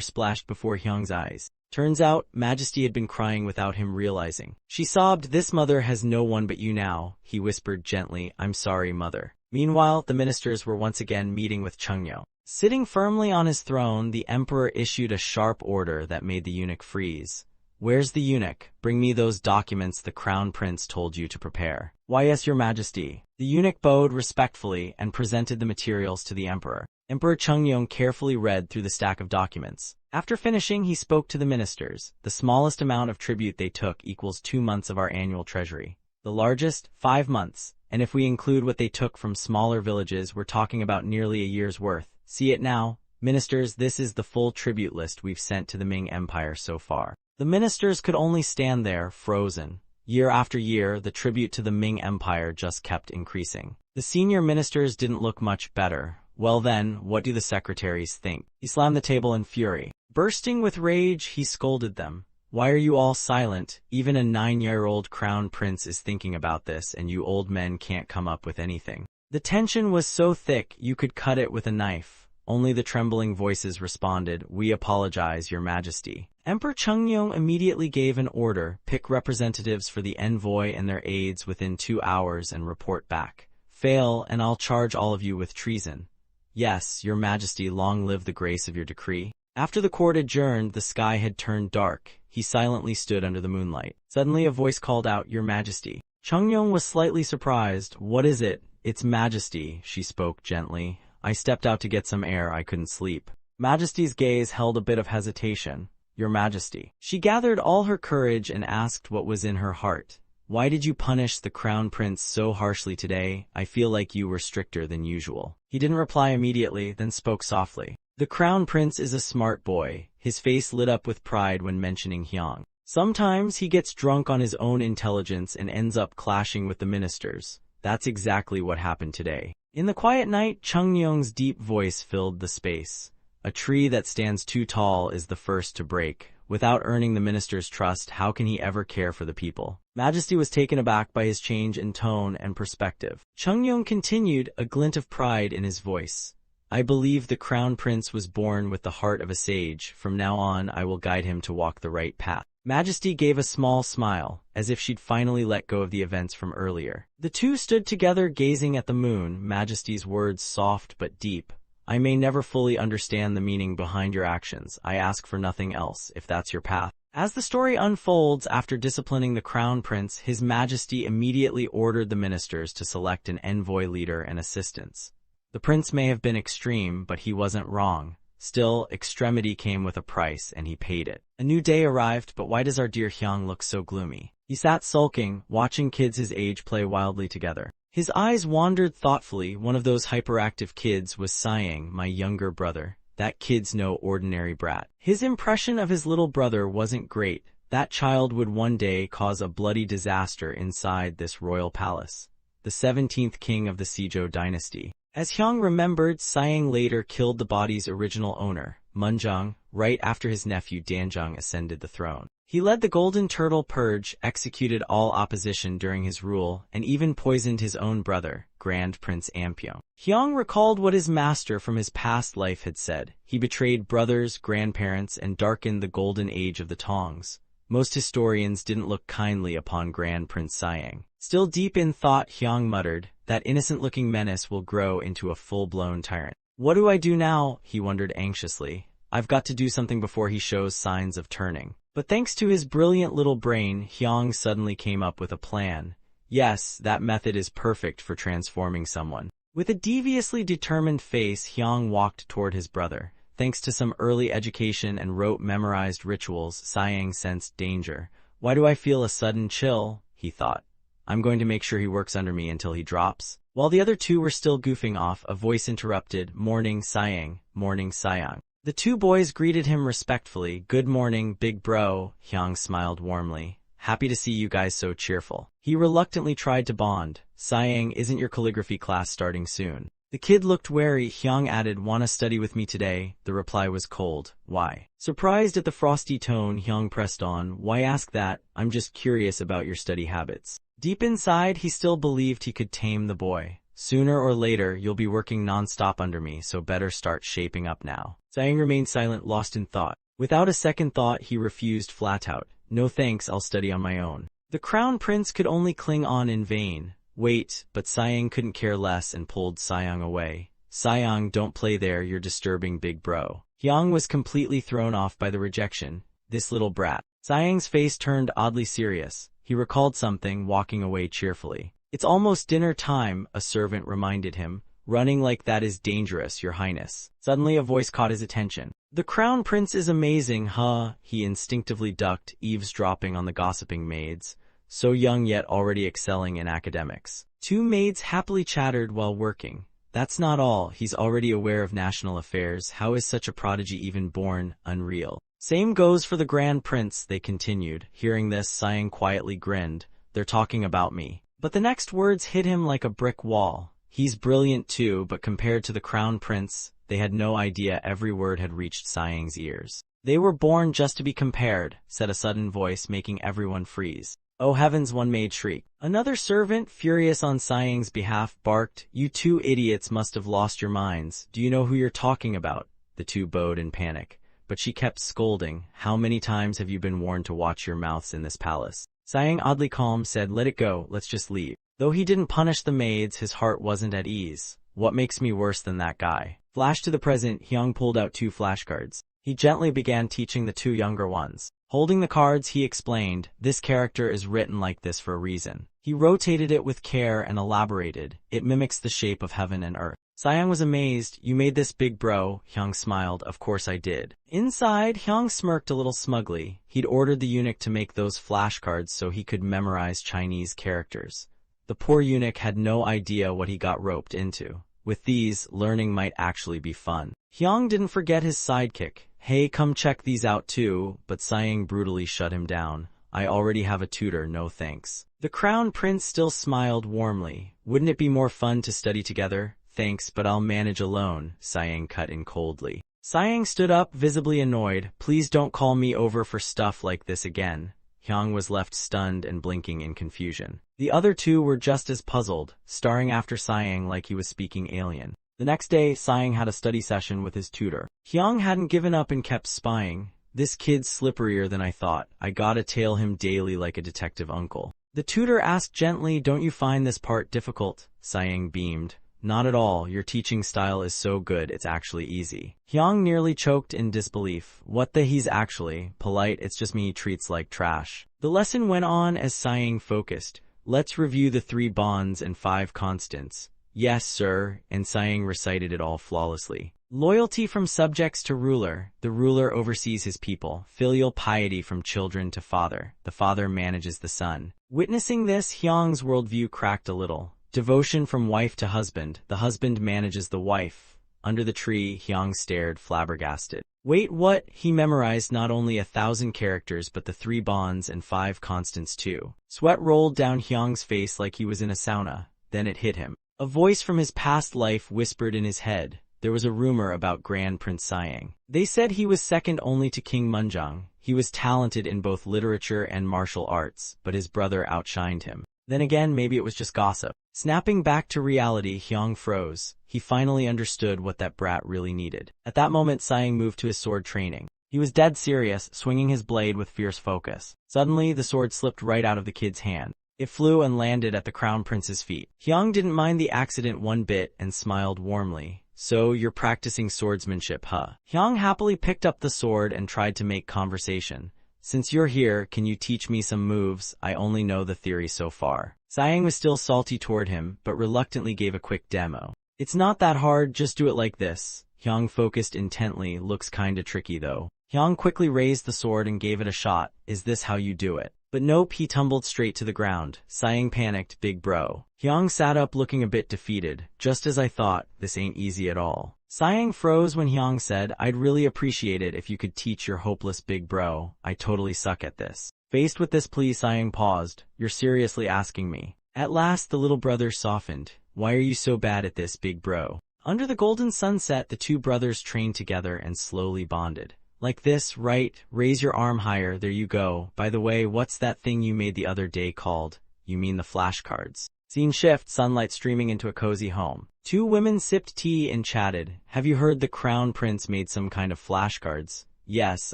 splashed before Hyung's eyes. Turns out, Majesty had been crying without him realizing. She sobbed, this mother has no one but you now. He whispered gently, I'm sorry, mother. Meanwhile, the ministers were once again meeting with Chungyong. Sitting firmly on his throne, the emperor issued a sharp order that made the eunuch freeze. Where's the eunuch? Bring me those documents the crown prince told you to prepare. Why, yes, your majesty. The eunuch bowed respectfully and presented the materials to the emperor. Emperor Chungyong carefully read through the stack of documents. After finishing, he spoke to the ministers. The smallest amount of tribute they took equals 2 months of our annual treasury. The largest, 5 months. And if we include what they took from smaller villages, we're talking about nearly a year's worth. See it now? Ministers, this is the full tribute list we've sent to the Ming Empire so far. The ministers could only stand there, frozen. Year after year, the tribute to the Ming Empire just kept increasing. The senior ministers didn't look much better. Well then, what do the secretaries think? He slammed the table in fury. Bursting with rage, he scolded them. Why are you all silent? Even a 9-year-old crown prince is thinking about this, and you old men can't come up with anything. The tension was so thick you could cut it with a knife. Only the trembling voices responded, we apologize, your majesty. Emperor Chungyong immediately gave an order, pick representatives for the envoy and their aides within 2 hours and report back. Fail, and I'll charge all of you with treason. Yes, your majesty, long live the grace of your decree. After the court adjourned, the sky had turned dark. He silently stood under the moonlight. Suddenly a voice called out, your majesty. Chungyong was slightly surprised. What is it? It's majesty, she spoke gently. I stepped out to get some air, I couldn't sleep. Majesty's gaze held a bit of hesitation. Your majesty. She gathered all her courage and asked what was in her heart. Why did you punish the crown prince so harshly today? I feel like you were stricter than usual. He didn't reply immediately, then spoke softly. The crown prince is a smart boy. His face lit up with pride when mentioning Hyung. Sometimes he gets drunk on his own intelligence and ends up clashing with the ministers. That's exactly what happened today. In the quiet night, Chungnyeong's deep voice filled the space. A tree that stands too tall is the first to break. Without earning the minister's trust, how can he ever care for the people? Majesty was taken aback by his change in tone and perspective. Chungnyeong continued, a glint of pride in his voice. I believe the crown prince was born with the heart of a sage. From now on, I will guide him to walk the right path. Majesty gave a small smile, as if she'd finally let go of the events from earlier. The two stood together gazing at the moon, Majesty's words soft but deep. I may never fully understand the meaning behind your actions. I ask for nothing else, if that's your path. As the story unfolds, after disciplining the crown prince, His Majesty immediately ordered the ministers to select an envoy leader and assistants. The prince may have been extreme, but he wasn't wrong. Still, extremity came with a price, and he paid it. A new day arrived, but why does our dear Hyung look so gloomy? He sat sulking, watching kids his age play wildly together. His eyes wandered thoughtfully. One of those hyperactive kids was sighing, my younger brother. That kid's no ordinary brat. His impression of his little brother wasn't great. That child would one day cause a bloody disaster inside this royal palace. The 17th king of the Sejong dynasty. As Hyung remembered, Siang later killed the body's original owner, Munjung, right after his nephew Danjung ascended the throne. He led the Golden Turtle Purge, executed all opposition during his rule, and even poisoned his own brother, Grand Prince Ampyeong. Hyung recalled what his master from his past life had said. He betrayed brothers, grandparents, and darkened the golden age of the Tongs. Most historians didn't look kindly upon Grand Prince Siang. Still deep in thought, Hyung muttered, that innocent-looking menace will grow into a full-blown tyrant. What do I do now? He wondered anxiously. I've got to do something before he shows signs of turning. But thanks to his brilliant little brain, Hyung suddenly came up with a plan. Yes, that method is perfect for transforming someone. With a deviously determined face, Hyung walked toward his brother. Thanks to some early education and rote memorized rituals, Siang sensed danger. Why do I feel a sudden chill? He thought. I'm going to make sure he works under me until he drops. While the other two were still goofing off, a voice interrupted, Morning, Siang, morning, Siang. The two boys greeted him respectfully. Good morning, big bro, Hyung smiled warmly. Happy to see you guys so cheerful. He reluctantly tried to bond. Siang, isn't your calligraphy class starting soon? The kid looked wary. Hyung added, wanna study with me today? The reply was cold. Why? Surprised at the frosty tone, Hyung pressed on. Why ask that? I'm just curious about your study habits. Deep inside, he still believed he could tame the boy. Sooner or later, you'll be working non-stop under me, so better start shaping up now. Siang remained silent, lost in thought. Without a second thought, he refused flat out. No thanks, I'll study on my own. The crown prince could only cling on in vain. Wait, but Siang couldn't care less and pulled Siang away. Siang, don't play there, you're disturbing big bro. Hyung was completely thrown off by the rejection. This little brat. Siang's face turned oddly serious. He recalled something, walking away cheerfully. It's almost dinner time, a servant reminded him. Running like that is dangerous, your highness. Suddenly a voice caught his attention. The crown prince is amazing, huh? He instinctively ducked, eavesdropping on the gossiping maids. So young yet already excelling in academics. Two maids happily chattered while working. That's not all, he's already aware of national affairs. How is such a prodigy even born? Unreal. Same goes for the Grand Prince, they continued. Hearing this, Siang quietly grinned. They're talking about me. But the next words hit him like a brick wall. He's brilliant too, but compared to the Crown Prince, they had no idea every word had reached Siang's ears. They were born just to be compared, said a sudden voice, making everyone freeze. Oh heavens, one maid shrieked. Another servant, furious on Siang's behalf, barked, You two idiots must have lost your minds. Do you know who you're talking about? The two bowed in panic. But she kept scolding. How many times have you been warned to watch your mouths in this palace? Siang, oddly calm, said, Let it go, let's just leave. Though he didn't punish the maids, his heart wasn't at ease. What makes me worse than that guy? Flash to the present, Hyung pulled out 2 flashcards. He gently began teaching the 2 younger ones. Holding the cards, he explained, This character is written like this for a reason. He rotated it with care and elaborated, It mimics the shape of heaven and earth. Siang was amazed. You made this big bro, Hyung smiled. Of course I did. Inside, Hyung smirked a little smugly. He'd ordered the eunuch to make those flashcards so he could memorize Chinese characters. The poor eunuch had no idea what he got roped into. With these, learning might actually be fun. Hyung didn't forget his sidekick. Hey, come check these out too, but Siang brutally shut him down. I already have a tutor, no thanks. The Crown Prince still smiled warmly. Wouldn't it be more fun to study together? Thanks, but I'll manage alone, Siang cut in coldly. Siang stood up, visibly annoyed. Please don't call me over for stuff like this again. Hyung was left stunned and blinking in confusion. The other two were just as puzzled, staring after Siang like he was speaking alien. The next day, Siang had a study session with his tutor. Hyung hadn't given up and kept spying. This kid's slipperier than I thought. I gotta tail him daily like a detective uncle. The tutor asked gently, don't you find this part difficult? Siang beamed. Not at all, your teaching style is so good it's actually easy. Hyung nearly choked in disbelief. What the he's actually polite, it's just me he treats like trash. The lesson went on as Siang focused. Let's review the 3 bonds and 5 constants. Yes, sir, and Siang recited it all flawlessly. Loyalty from subjects to ruler. The ruler oversees his people. Filial piety from children to father. The father manages the son. Witnessing this, Hyung's worldview cracked a little. Devotion from wife to husband. The husband manages the wife. Under the tree, Hyung stared, flabbergasted. Wait, what? He memorized not only 1,000 characters but the 3 bonds and 5 constants too. Sweat rolled down Hyung's face like he was in a sauna. Then it hit him. A voice from his past life whispered in his head. There was a rumor about Grand Prince Siang. They said he was second only to King Munjang. He was talented in both literature and martial arts, but his brother outshined him. Then again, maybe it was just gossip. Snapping back to reality, Hyung froze. He finally understood what that brat really needed. At that moment, Siang moved to his sword training. He was dead serious, swinging his blade with fierce focus. Suddenly, the sword slipped right out of the kid's hand. It flew and landed at the crown prince's feet. Hyung didn't mind the accident one bit and smiled warmly. So, you're practicing swordsmanship, huh? Hyung happily picked up the sword and tried to make conversation. Since you're here, can you teach me some moves? I only know the theory so far. Siang was still salty toward him, but reluctantly gave a quick demo. It's not that hard, just do it like this. Hyung focused intently, looks kinda tricky though. Hyung quickly raised the sword and gave it a shot. Is this how you do it? But nope, he tumbled straight to the ground. Siang panicked, big bro. Hyung sat up looking a bit defeated. Just as I thought, this ain't easy at all. Siang froze when Hyung said, I'd really appreciate it if you could teach your hopeless big bro. I totally suck at this. Faced with this plea, Siang paused. You're seriously asking me? At last the little brother softened. Why are you so bad at this, big bro? Under the golden sunset, the two brothers trained together and slowly bonded. Like this, right? Raise your arm higher, there you go. By the way, what's that thing you made the other day called? You mean the flashcards. Scene shift, sunlight streaming into a cozy home. 2 women sipped tea and chatted. Have you heard the crown prince made some kind of flashcards? Yes,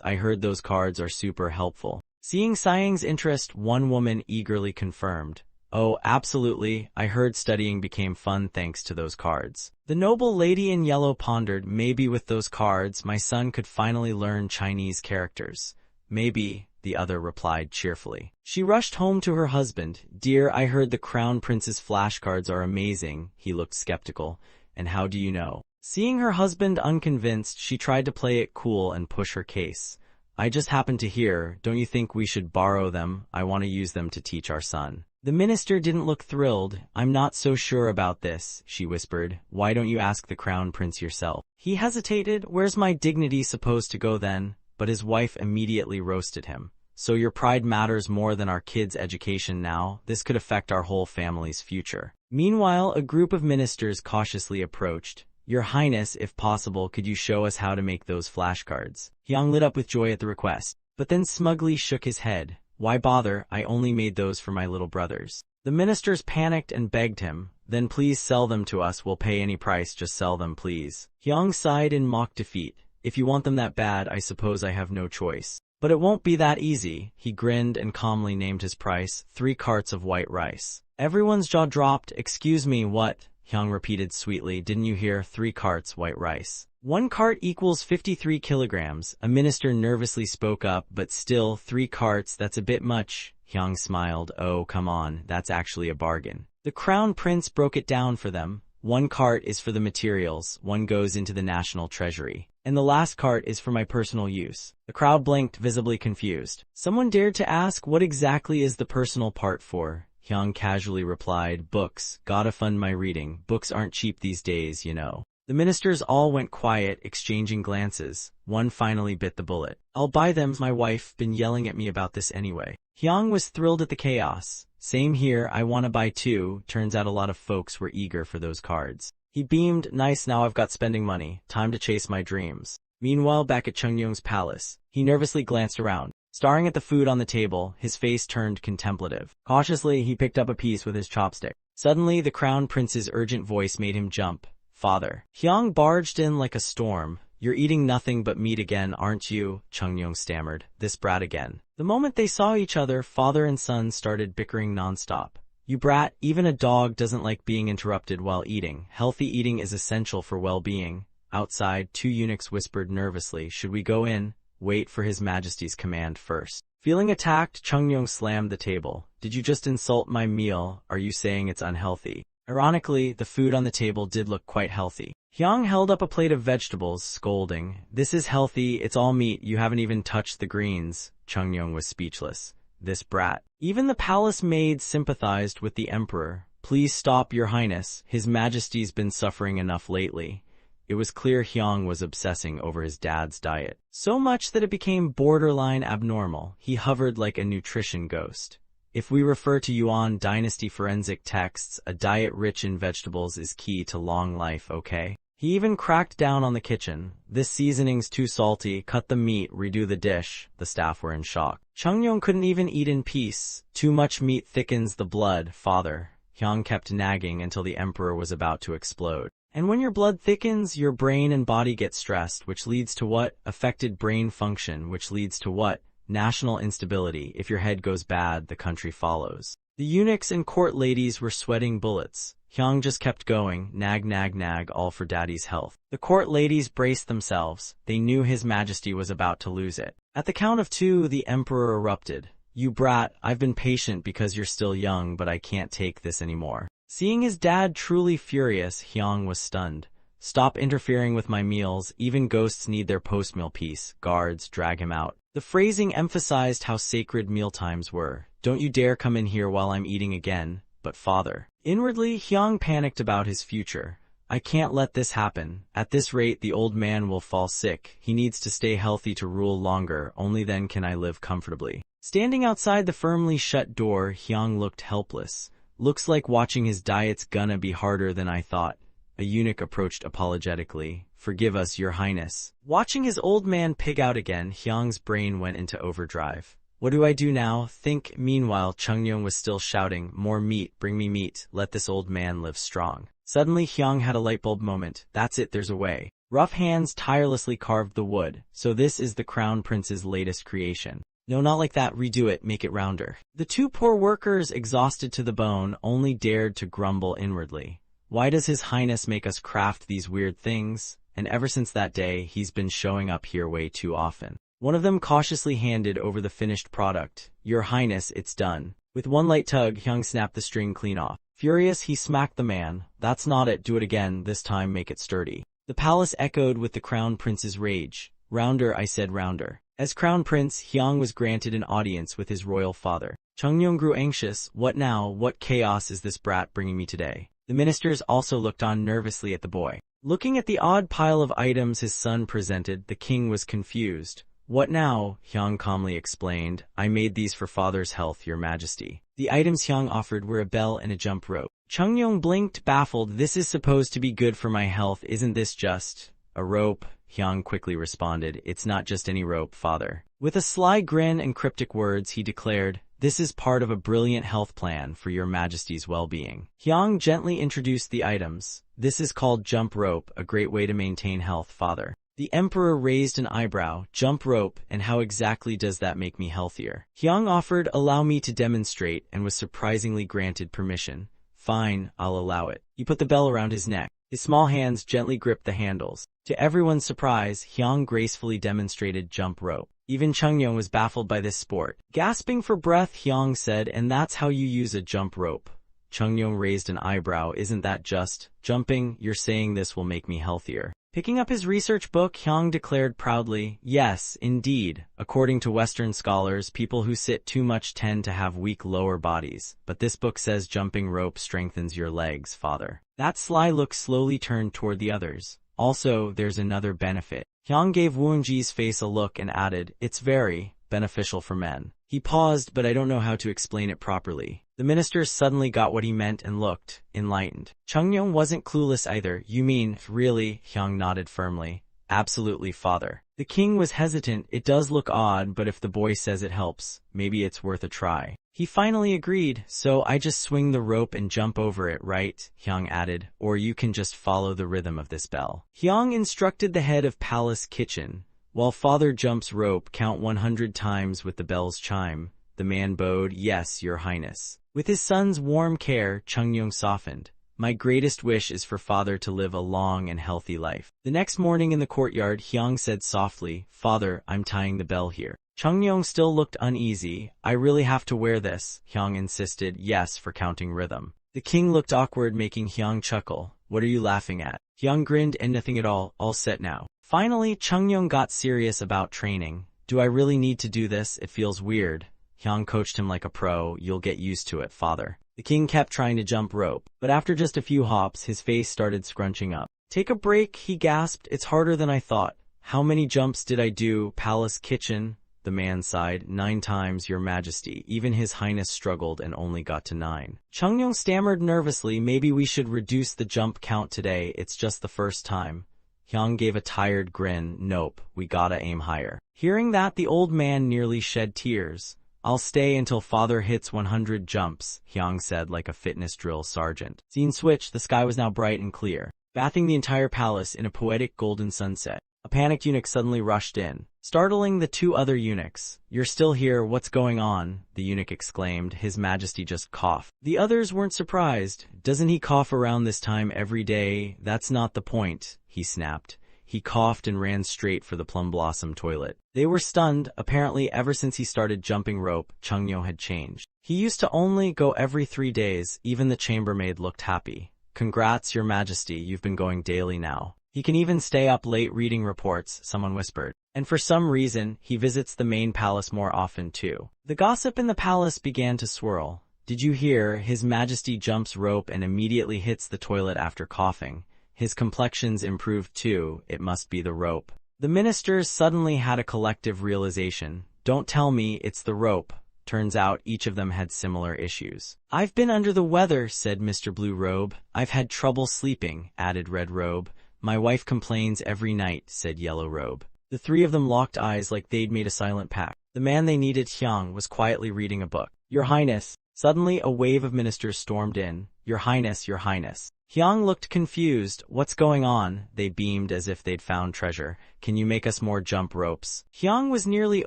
I heard those cards are super helpful. Seeing Siang's interest, one woman eagerly confirmed. Oh, absolutely, I heard studying became fun thanks to those cards. The noble lady in yellow pondered, maybe with those cards my son could finally learn Chinese characters. Maybe, the other replied cheerfully. She rushed home to her husband. Dear, I heard the crown prince's flashcards are amazing. He looked skeptical. And how do you know? Seeing her husband unconvinced, she tried to play it cool and push her case. I just happened to hear, don't you think we should borrow them? I want to use them to teach our son. The minister didn't look thrilled. I'm not so sure about this, she whispered. Why don't you ask the crown prince yourself? He hesitated. Where's my dignity supposed to go then? But his wife immediately roasted him. So your pride matters more than our kids' education now? This could affect our whole family's future. Meanwhile, a group of ministers cautiously approached. Your Highness, if possible, could you show us how to make those flashcards? Hyung lit up with joy at the request, but then smugly shook his head. Why bother? I only made those for my little brothers. The ministers panicked and begged him. Then please sell them to us. We'll pay any price. Just sell them, please. Hyung sighed in mock defeat. If you want them that bad, I suppose I have no choice. But it won't be that easy. He grinned and calmly named his price, 3 carts of white rice. Everyone's jaw dropped. Excuse me, what? Hyung repeated sweetly. Didn't you hear? 3 carts white rice. 1 cart equals 53 kilograms. A minister nervously spoke up, but still, 3 carts, that's a bit much. Hyung smiled. Oh, come on, that's actually a bargain. The crown prince broke it down for them. 1 cart is for the materials, 1 goes into the national treasury. And the last cart is for my personal use. The crowd blinked, visibly confused. Someone dared to ask, what exactly is the personal part for? Hyung casually replied, books. Gotta fund my reading. Books aren't cheap these days, you know. The ministers all went quiet, exchanging glances. One finally bit the bullet. I'll buy them. My wife been yelling at me about this anyway. Hyung was thrilled at the chaos. Same here, I wanna buy too. Turns out a lot of folks were eager for those cards. He beamed, nice, now I've got spending money. Time to chase my dreams. Meanwhile, back at Chungyong's palace, he nervously glanced around. Staring at the food on the table, his face turned contemplative. Cautiously, he picked up a piece with his chopstick. Suddenly, the crown prince's urgent voice made him jump. Father. Hyang barged in like a storm. You're eating nothing but meat again, aren't you? Chungyong stammered. This brat again. The moment they saw each other, father and son started bickering nonstop. You brat, even a dog doesn't like being interrupted while eating. Healthy eating is essential for well-being. Outside, two eunuchs whispered nervously, should we go in? Wait for His Majesty's command first. Feeling attacked, Chungyong slammed the table. Did you just insult my meal? Are you saying it's unhealthy? Ironically, the food on the table did look quite healthy. Hyang held up a plate of vegetables, scolding. This is healthy, it's all meat, you haven't even touched the greens. Chungyong was speechless. This brat. Even the palace maids sympathized with the emperor. Please stop, your highness. His Majesty's been suffering enough lately. It was clear Hyang was obsessing over his dad's diet. So much that it became borderline abnormal. He hovered like a nutrition ghost. If we refer to Yuan dynasty forensic texts, a diet rich in vegetables is key to long life, okay? He even cracked down on the kitchen. This seasoning's too salty, cut the meat, redo the dish. The staff were in shock. Chungyong couldn't even eat in peace. Too much meat thickens the blood, father. Hyang kept nagging until the emperor was about to explode. And when your blood thickens, your brain and body get stressed, which leads to what? Affected brain function, which leads to what? National instability. If your head goes bad, the country follows. The eunuchs and court ladies were sweating bullets. Hyang just kept going, nag nag nag, all for daddy's health. The court ladies braced themselves. They knew His Majesty was about to lose it. At the count of 2, the emperor erupted. You brat, I've been patient because you're still young, but I can't take this anymore. Seeing his dad truly furious, Hyang was stunned. Stop interfering with my meals, even ghosts need their post-meal peace. Guards, drag him out. The phrasing emphasized how sacred mealtimes were. Don't you dare come in here while I'm eating again. But father. Inwardly, Hyang panicked about his future. I can't let this happen. At this rate, the old man will fall sick. He needs to stay healthy to rule longer. Only then can I live comfortably. Standing outside the firmly shut door, Hyang looked helpless. Looks like watching his diet's gonna be harder than I thought. A eunuch approached apologetically. Forgive us, your highness. Watching his old man pig out again, Hyang's brain went into overdrive. What do I do now? Think. Meanwhile, Chungyong was still shouting, more meat, bring me meat, let this old man live strong. Suddenly, Hyang had a lightbulb moment. That's it, there's a way. Rough hands tirelessly carved the wood. So this is the crown prince's latest creation. No, not like that, redo it, make it rounder. The two poor workers, exhausted to the bone, only dared to grumble inwardly. Why does His Highness make us craft these weird things? And ever since that day, he's been showing up here way too often. One of them cautiously handed over the finished product. Your Highness, it's done. With one light tug, Hyang snapped the string clean off. Furious, he smacked the man. That's not it, do it again, this time make it sturdy. The palace echoed with the crown prince's rage. Rounder, I said, rounder. As crown prince, Hyang was granted an audience with his royal father. Chungyong grew anxious. What now? What chaos is this brat bringing me today? The ministers also looked on nervously at the boy. Looking at the odd pile of items his son presented, the king was confused. What now? Hyang calmly explained. I made these for father's health, your majesty. The items Hyang offered were a bell and a jump rope. Chungyong blinked, baffled. This is supposed to be good for my health, isn't this just a rope? Hyang quickly responded. It's not just any rope, father. With a sly grin and cryptic words, he declared, this is part of a brilliant health plan for your majesty's well-being. Hyang gently introduced the items. This is called jump rope, a great way to maintain health, father. The emperor raised an eyebrow. Jump rope, and how exactly does that make me healthier? Hyang offered, allow me to demonstrate, and was surprisingly granted permission. Fine, I'll allow it. He put the bell around his neck. His small hands gently gripped the handles. To everyone's surprise, Hyang gracefully demonstrated jump rope. Even Chungyong was baffled by this sport. Gasping for breath, Hyang said, and that's how you use a jump rope. Chungyong raised an eyebrow. Isn't that just jumping? You're saying this will make me healthier. Picking up his research book, Hyang declared proudly, yes, indeed. According to Western scholars, people who sit too much tend to have weak lower bodies. But this book says jumping rope strengthens your legs, father. That sly look slowly turned toward the others. Also, there's another benefit. Hyang gave Woonji's face a look and added, it's very beneficial for men. He paused, but I don't know how to explain it properly. The minister suddenly got what he meant and looked enlightened. Chungyong wasn't clueless either. You mean, really? Hyung nodded firmly. Absolutely, father. The king was hesitant. It does look odd, but if the boy says it helps, maybe it's worth a try. He finally agreed, so I just swing the rope and jump over it, right? Hyung added, or you can just follow the rhythm of this bell. Hyung instructed the head of palace kitchen. While father jumps rope, count 100 times with the bell's chime. The man bowed, yes, your highness. With his son's warm care, Chungyong softened. My greatest wish is for father to live a long and healthy life. The next morning in the courtyard, Hyung said softly, Father, I'm tying the bell here. Chungyong still looked uneasy. I really have to wear this, Hyung insisted. Yes, for counting rhythm. The king looked awkward, making Hyung chuckle. What are you laughing at? Hyung grinned and nothing at all set now. Finally, Chungyong got serious about training. Do I really need to do this? It feels weird. Hyung coached him like a pro. You'll get used to it, father. The king kept trying to jump rope, but after just a few hops, his face started scrunching up. Take a break, he gasped. It's harder than I thought. How many jumps did I do? Palace kitchen? The man sighed. 9 times, your majesty. Even his highness struggled and only got to 9. Chungyong stammered nervously. Maybe we should reduce the jump count today. It's just the first time. Hyung gave a tired grin. Nope, we gotta aim higher. Hearing that, the old man nearly shed tears. I'll stay until father hits 100 jumps, Hyung said like a fitness drill sergeant. Scene switch. The sky was now bright and clear, bathing the entire palace in a poetic golden sunset. A panicked eunuch suddenly rushed in, startling the 2 other eunuchs. You're still here, what's going on? The eunuch exclaimed. His majesty just coughed. The others weren't surprised. Doesn't he cough around this time every day? That's not the point, he snapped. He coughed and ran straight for the plum blossom toilet. They were stunned. Apparently, ever since he started jumping rope, Chungyong had changed. He used to only go every 3 days. Even the chambermaid looked happy. Congrats, your majesty, you've been going daily now. He can even stay up late reading reports, someone whispered. And for some reason, he visits the main palace more often too. The gossip in the palace began to swirl. Did you hear? His majesty jumps rope and immediately hits the toilet after coughing. His complexion's improved too. It must be the rope. The ministers suddenly had a collective realization. Don't tell me it's the rope. Turns out each of them had similar issues. I've been under the weather, said Mr. Blue Robe. I've had trouble sleeping, added Red Robe. My wife complains every night, said Yellow Robe. The 3 of them locked eyes like they'd made a silent pact. The man they needed, Hyung, was quietly reading a book. Your Highness. Suddenly a wave of ministers stormed in. Your Highness, your Highness. Hyung looked confused. What's going on? They beamed as if they'd found treasure. Can you make us more jump ropes? Hyung was nearly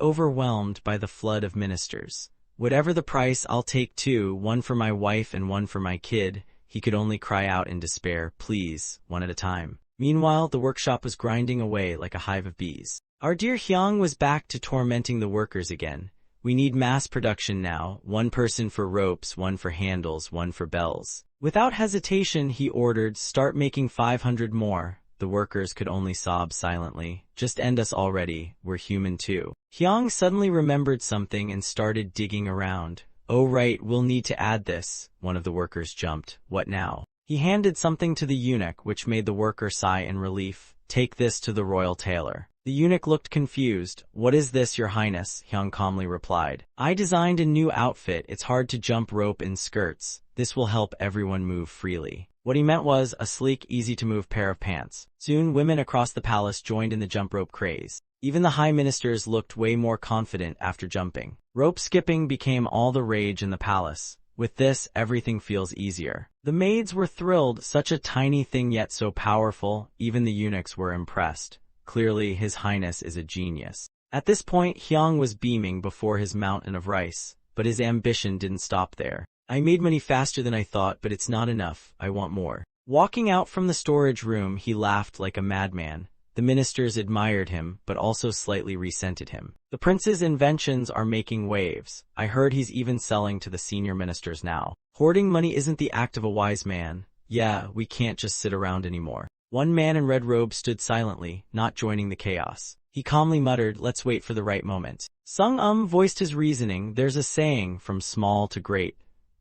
overwhelmed by the flood of ministers. Whatever the price, I'll take 2, 1 for my wife and 1 for my kid. He could only cry out in despair, please, 1 at a time. Meanwhile, the workshop was grinding away like a hive of bees. Our dear Hyung was back to tormenting the workers again. We need mass production now, 1 person for ropes, 1 for handles, 1 for bells. Without hesitation, he ordered, start making 500 more. The workers could only sob silently. Just end us already, we're human too. Hyung suddenly remembered something and started digging around. Oh right, we'll need to add this. One of the workers jumped. What now? He handed something to the eunuch, which made the worker sigh in relief. Take this to the royal tailor. The eunuch looked confused. What is this, your highness? Hyung calmly replied. I designed a new outfit. It's hard to jump rope in skirts. This will help everyone move freely. What he meant was a sleek, easy-to-move pair of pants. Soon, women across the palace joined in the jump rope craze. Even the high ministers looked way more confident after jumping. Rope skipping became all the rage in the palace. With this, everything feels easier. The maids were thrilled, such a tiny thing yet so powerful. Even the eunuchs were impressed. Clearly, His Highness is a genius. At this point, Hyung was beaming before his mountain of rice, but his ambition didn't stop there. I made money faster than I thought, but it's not enough. I want more. Walking out from the storage room, he laughed like a madman. The ministers admired him, but also slightly resented him. The prince's inventions are making waves. I heard he's even selling to the senior ministers now. Hoarding money isn't the act of a wise man. Yeah, we can't just sit around anymore. One man in red robe stood silently, not joining the chaos. He calmly muttered, let's wait for the right moment. Sung voiced his reasoning. There's a saying, from small to great.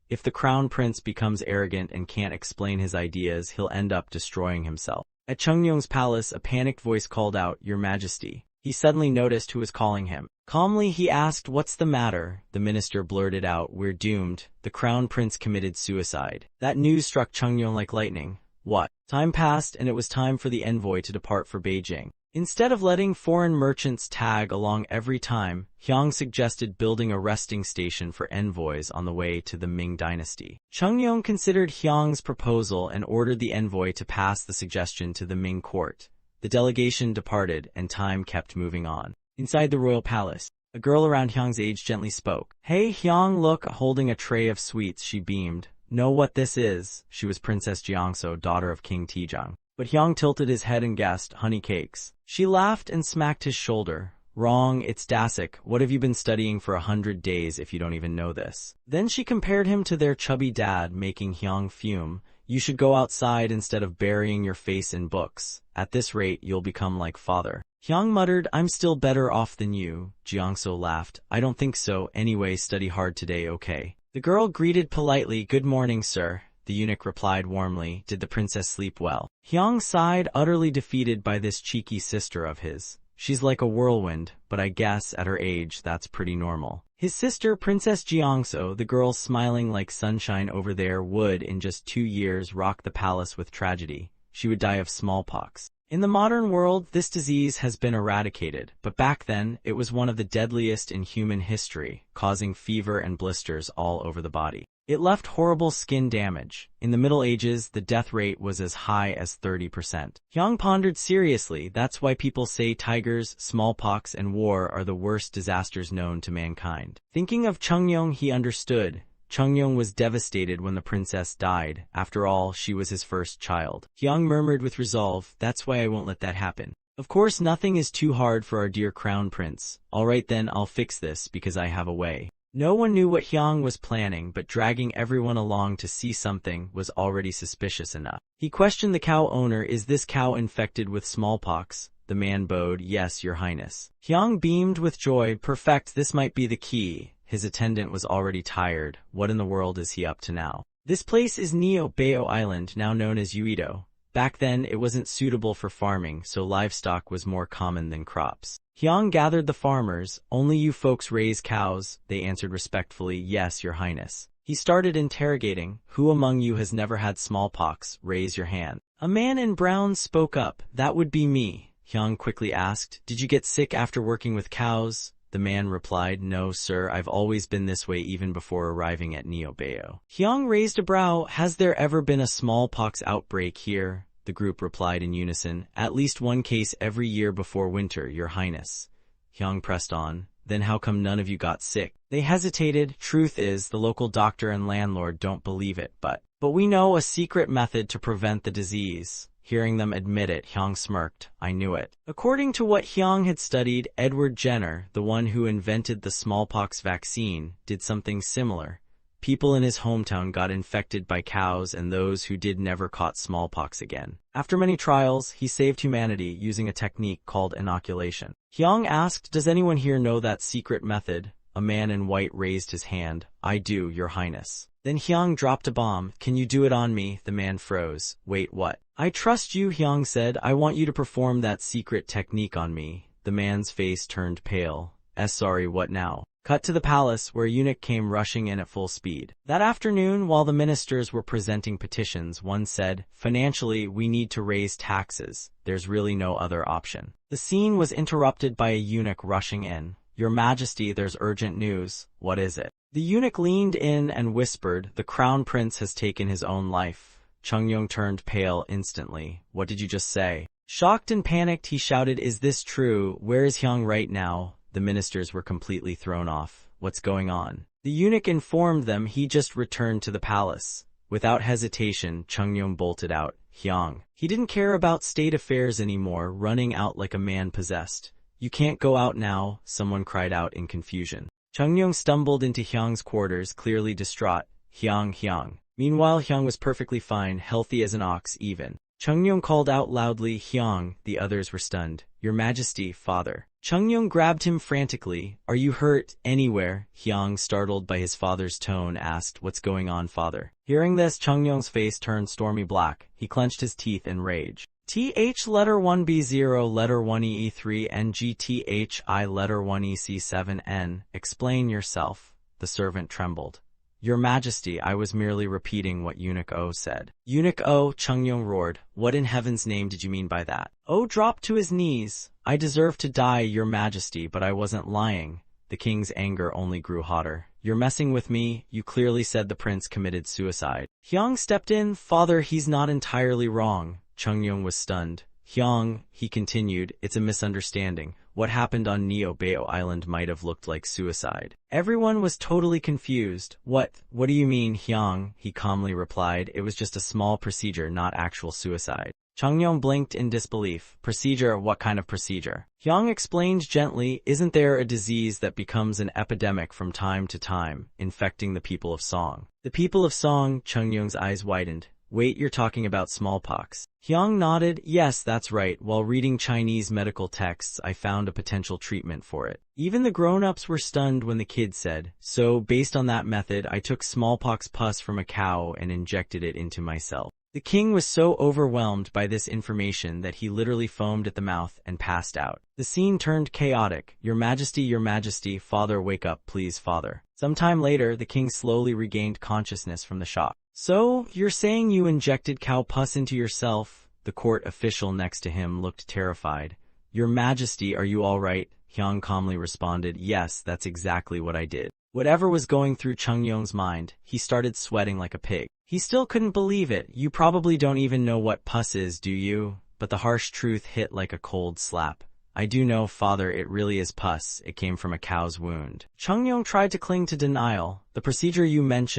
If the crown prince becomes arrogant and can't explain his ideas, he'll end up destroying himself. At Chungyong's palace, a panicked voice called out, Your Majesty. he suddenly noticed who was calling him. Calmly, he asked, "What's the matter?" The minister blurted out, "We're doomed. The crown prince committed suicide." That news struck Chungyong like lightning. What? Time passed, and it was time for the envoy to depart for Beijing. Instead of letting foreign merchants tag along every time, Hyang suggested building a resting station for envoys on the way to the Ming dynasty. Chungyong considered Hyang's proposal and ordered the envoy to pass the suggestion to the Ming court. The delegation departed, and time kept moving on. Inside the royal palace, a girl around Hyang's age gently spoke. "Hey Hyang, look," holding a tray of sweets. She beamed. "Know what this is?" She was Princess Jiangso, daughter of King Tijang. But Hyang tilted his head and guessed, "Honey cakes." She laughed and smacked his shoulder. "Wrong, it's Dasik. What have you been studying for 100 days if you don't even know this?" Then she compared him to their chubby dad, making Hyang fume. "You should go outside instead of burying your face in books. At this rate, you'll become like father." Hyang muttered, "I'm still better off than you." Jiangso laughed. "I don't think so. Anyway, study hard today, okay?" The girl greeted politely, "Good morning, sir." The eunuch replied warmly, "Did the princess sleep well?" Hyang sighed, utterly defeated by this cheeky sister of his. "She's like a whirlwind, but I guess at her age that's pretty normal." His sister, Princess Jiangso, the girl smiling like sunshine over there, would, in just 2 years, rock the palace with tragedy. She would die of smallpox. In the modern world, this disease has been eradicated, but back then, it was one of the deadliest in human history, causing fever and blisters all over the body. It left horrible skin damage. In the Middle Ages, the death rate was as high as 30%. Hyang pondered seriously. That's why people say tigers, smallpox, and war are the worst disasters known to mankind. Thinking of Chungyong, he understood. Chungyong was devastated when the princess died. After all, she was his first child. Hyang murmured with resolve, "That's why I won't let that happen. Of course, nothing is too hard for our dear crown prince. All right then, I'll fix this because I have a way." No one knew what Hyang was planning, but dragging everyone along to see something was already suspicious enough. He questioned the cow owner, "Is this cow infected with smallpox?" The man bowed, "Yes, your highness." Hyang beamed with joy. "Perfect, this might be the key." His attendant was already tired. What in the world is he up to now? "This place is Neo-Bao Island, now known as Uito. Back then, it wasn't suitable for farming, so livestock was more common than crops. Hyang gathered the farmers. "Only you folks raise cows?" They answered respectfully, "Yes, your highness." He started interrogating. "Who among you has never had smallpox? Raise your hand." A man in brown spoke up. "That would be me." Hyang quickly asked, "Did you get sick after working with cows?" The man replied, "No, sir, I've always been this way even before arriving at Neo-Bao." Hyang raised a brow. "Has there ever been a smallpox outbreak here?" The group replied in unison, "At least one case every year before winter, your highness." Hyang pressed on, "Then how come none of you got sick?" They hesitated. "Truth is, the local doctor and landlord don't believe it, but we know a secret method to prevent the disease." Hearing them admit it, Hyang smirked. "I knew it." According to what Hyang had studied, Edward Jenner, the one who invented the smallpox vaccine, did something similar. People in his hometown got infected by cows, and those who did never caught smallpox again. After many trials, he saved humanity using a technique called inoculation. Hyang asked, "Does anyone here know that secret method?" A man in white raised his hand. "I do, your highness." Then Hyang dropped a bomb. "Can you do it on me?" The man froze. "Wait, what?" "I trust you," Hyang said. "I want you to perform that secret technique on me." The man's face turned pale. Sorry, what now?" Cut to the palace, where a eunuch came rushing in at full speed. That afternoon, while the ministers were presenting petitions, one said, "Financially, we need to raise taxes. There's really no other option." The scene was interrupted by a eunuch rushing in. "Your Majesty, there's urgent news." "What is it?" The eunuch leaned in and whispered, "The crown prince has taken his own life." Chungyong turned pale instantly. "What did you just say?" Shocked and panicked, he shouted, "Is this true? Where is Hyang right now?" The ministers were completely thrown off. "What's going on?" The eunuch informed them he just returned to the palace. Without hesitation, Chungyong bolted out. Hyang. He didn't care about state affairs anymore, running out like a man possessed. "You can't go out now," someone cried out in confusion. Chungyong stumbled into Hyang's quarters, clearly distraught. "Hyang, Hyang." Meanwhile, Hyang was perfectly fine, healthy as an ox even. Chungyong called out loudly, "Hyang." The others were stunned. "Your Majesty, father." Chungyong grabbed him frantically. "Are you hurt? Anywhere?" Hyang, startled by his father's tone, asked, "What's going on, father?" Hearing this, Chungyong's face turned stormy black. He clenched his teeth in rage. TH letter 1B0 letter 1EE3 NGTHI letter 1EC7N. Explain yourself. The servant trembled. Your Majesty, I was merely repeating what Eunuch O said. Eunuch O, Chungyong roared. What in heaven's name did you mean by that? O dropped to his knees. I deserve to die, Your Majesty, but I wasn't lying. The king's anger only grew hotter. You're messing with me. You clearly said the prince committed suicide. Hyang stepped in. Father, he's not entirely wrong. Chungyong was stunned. Hyang, he continued, it's a misunderstanding. What happened on Neo-Bao Island might have looked like suicide. Everyone was totally confused. What do you mean, Hyang? He calmly replied. It was just a small procedure, not actual suicide. Chungyong blinked in disbelief. Procedure? What kind of procedure? Hyang explained gently, isn't there a disease that becomes an epidemic from time to time, infecting the people of Song? The people of Song? Chungyong's eyes widened. Wait, you're talking about smallpox? Hyang nodded. Yes, that's right. While reading Chinese medical texts, I found a potential treatment for it. Even the grown-ups were stunned when the kid said, so based on that method, I took smallpox pus from a cow and injected it into myself. The king was so overwhelmed by this information that he literally foamed at the mouth and passed out. The scene turned chaotic. Your Majesty, Father, wake up, please, Father. Sometime later, the king slowly regained consciousness from the shock. So, you're saying you injected cow pus into yourself? The court official next to him looked terrified. Your Majesty, are you all right? Hyang calmly responded, yes, that's exactly what I did. Whatever was going through Chungyong's mind, he started sweating like a pig. He still couldn't believe it. You probably don't even know what pus is, do you? But the harsh truth hit like a cold slap. I do know, Father, it really is pus. It came from a cow's wound. Chungyong tried to cling to denial. The procedure you meant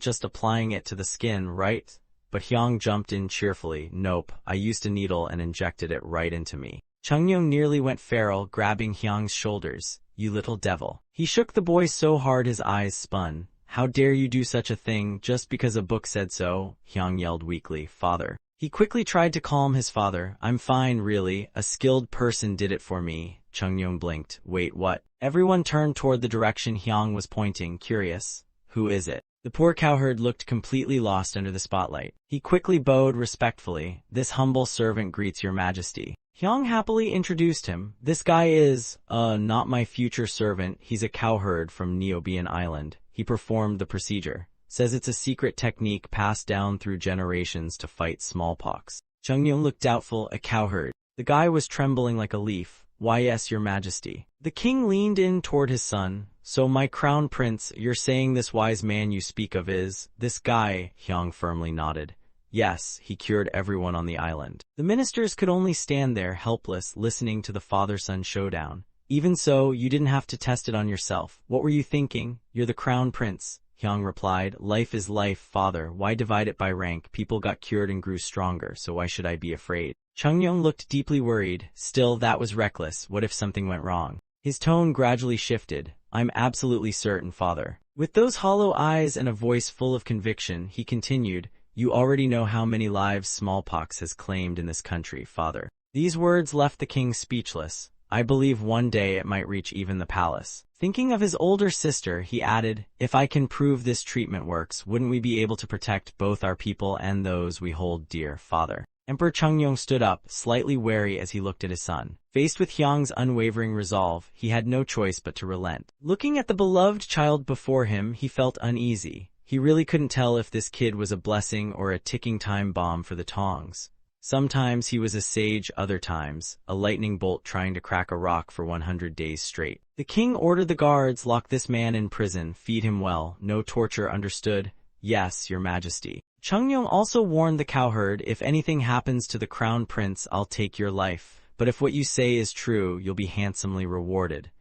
just applying it to the skin, right? But Hyang jumped in cheerfully. Nope, I used a needle and injected it right into me. Chungyong nearly went feral, grabbing Hyang's shoulders. You little devil. He shook the boy so hard his eyes spun. How dare you do such a thing just because a book said so? Hyang yelled weakly. Father. He quickly tried to calm his father. I'm fine, really. A skilled person did it for me. Chungyong blinked. Wait, what? Everyone turned toward the direction Hyang was pointing, curious. Who is it? The poor cowherd looked completely lost under the spotlight. He quickly bowed respectfully. This humble servant greets Your Majesty. Hyang happily introduced him. This guy is, not my future servant. He's a cowherd from Neo-Bao Island. He performed the procedure. Says it's a secret technique passed down through generations to fight smallpox. Chungyong looked doubtful. A cowherd. The guy was trembling like a leaf. Why, yes, Your Majesty. The king leaned in toward his son. So my crown prince, you're saying this wise man you speak of is this guy? Hyang firmly nodded. Yes, he cured everyone on the island. The ministers could only stand there helpless, listening to the father-son showdown. Even so, you didn't have to test it on yourself. What were you thinking? You're the crown prince. Hyang replied, life is life, Father. Why divide it by rank? People got cured and grew stronger, so why should I be afraid? Chungyong looked deeply worried. Still, that was reckless. What if something went wrong? His tone gradually shifted. I'm absolutely certain, Father. With those hollow eyes and a voice full of conviction, he continued, you already know how many lives smallpox has claimed in this country, Father. These words left the king speechless. I believe one day it might reach even the palace. Thinking of his older sister, he added, if I can prove this treatment works, wouldn't we be able to protect both our people and those we hold dear, Father? Emperor Chungyong stood up, slightly wary as he looked at his son. Faced with Hyang's unwavering resolve, he had no choice but to relent. Looking at the beloved child before him, he felt uneasy. He really couldn't tell if this kid was a blessing or a ticking time bomb for the Tongs. Sometimes he was a sage, other times, a lightning bolt trying to crack a rock for 100 days straight. The king ordered the guards, lock this man in prison, feed him well, no torture, understood? Yes, Your Majesty. Chungyong also warned the cowherd, if anything happens to the crown prince, I'll take your life. But if what you say is true, you'll be handsomely rewarded.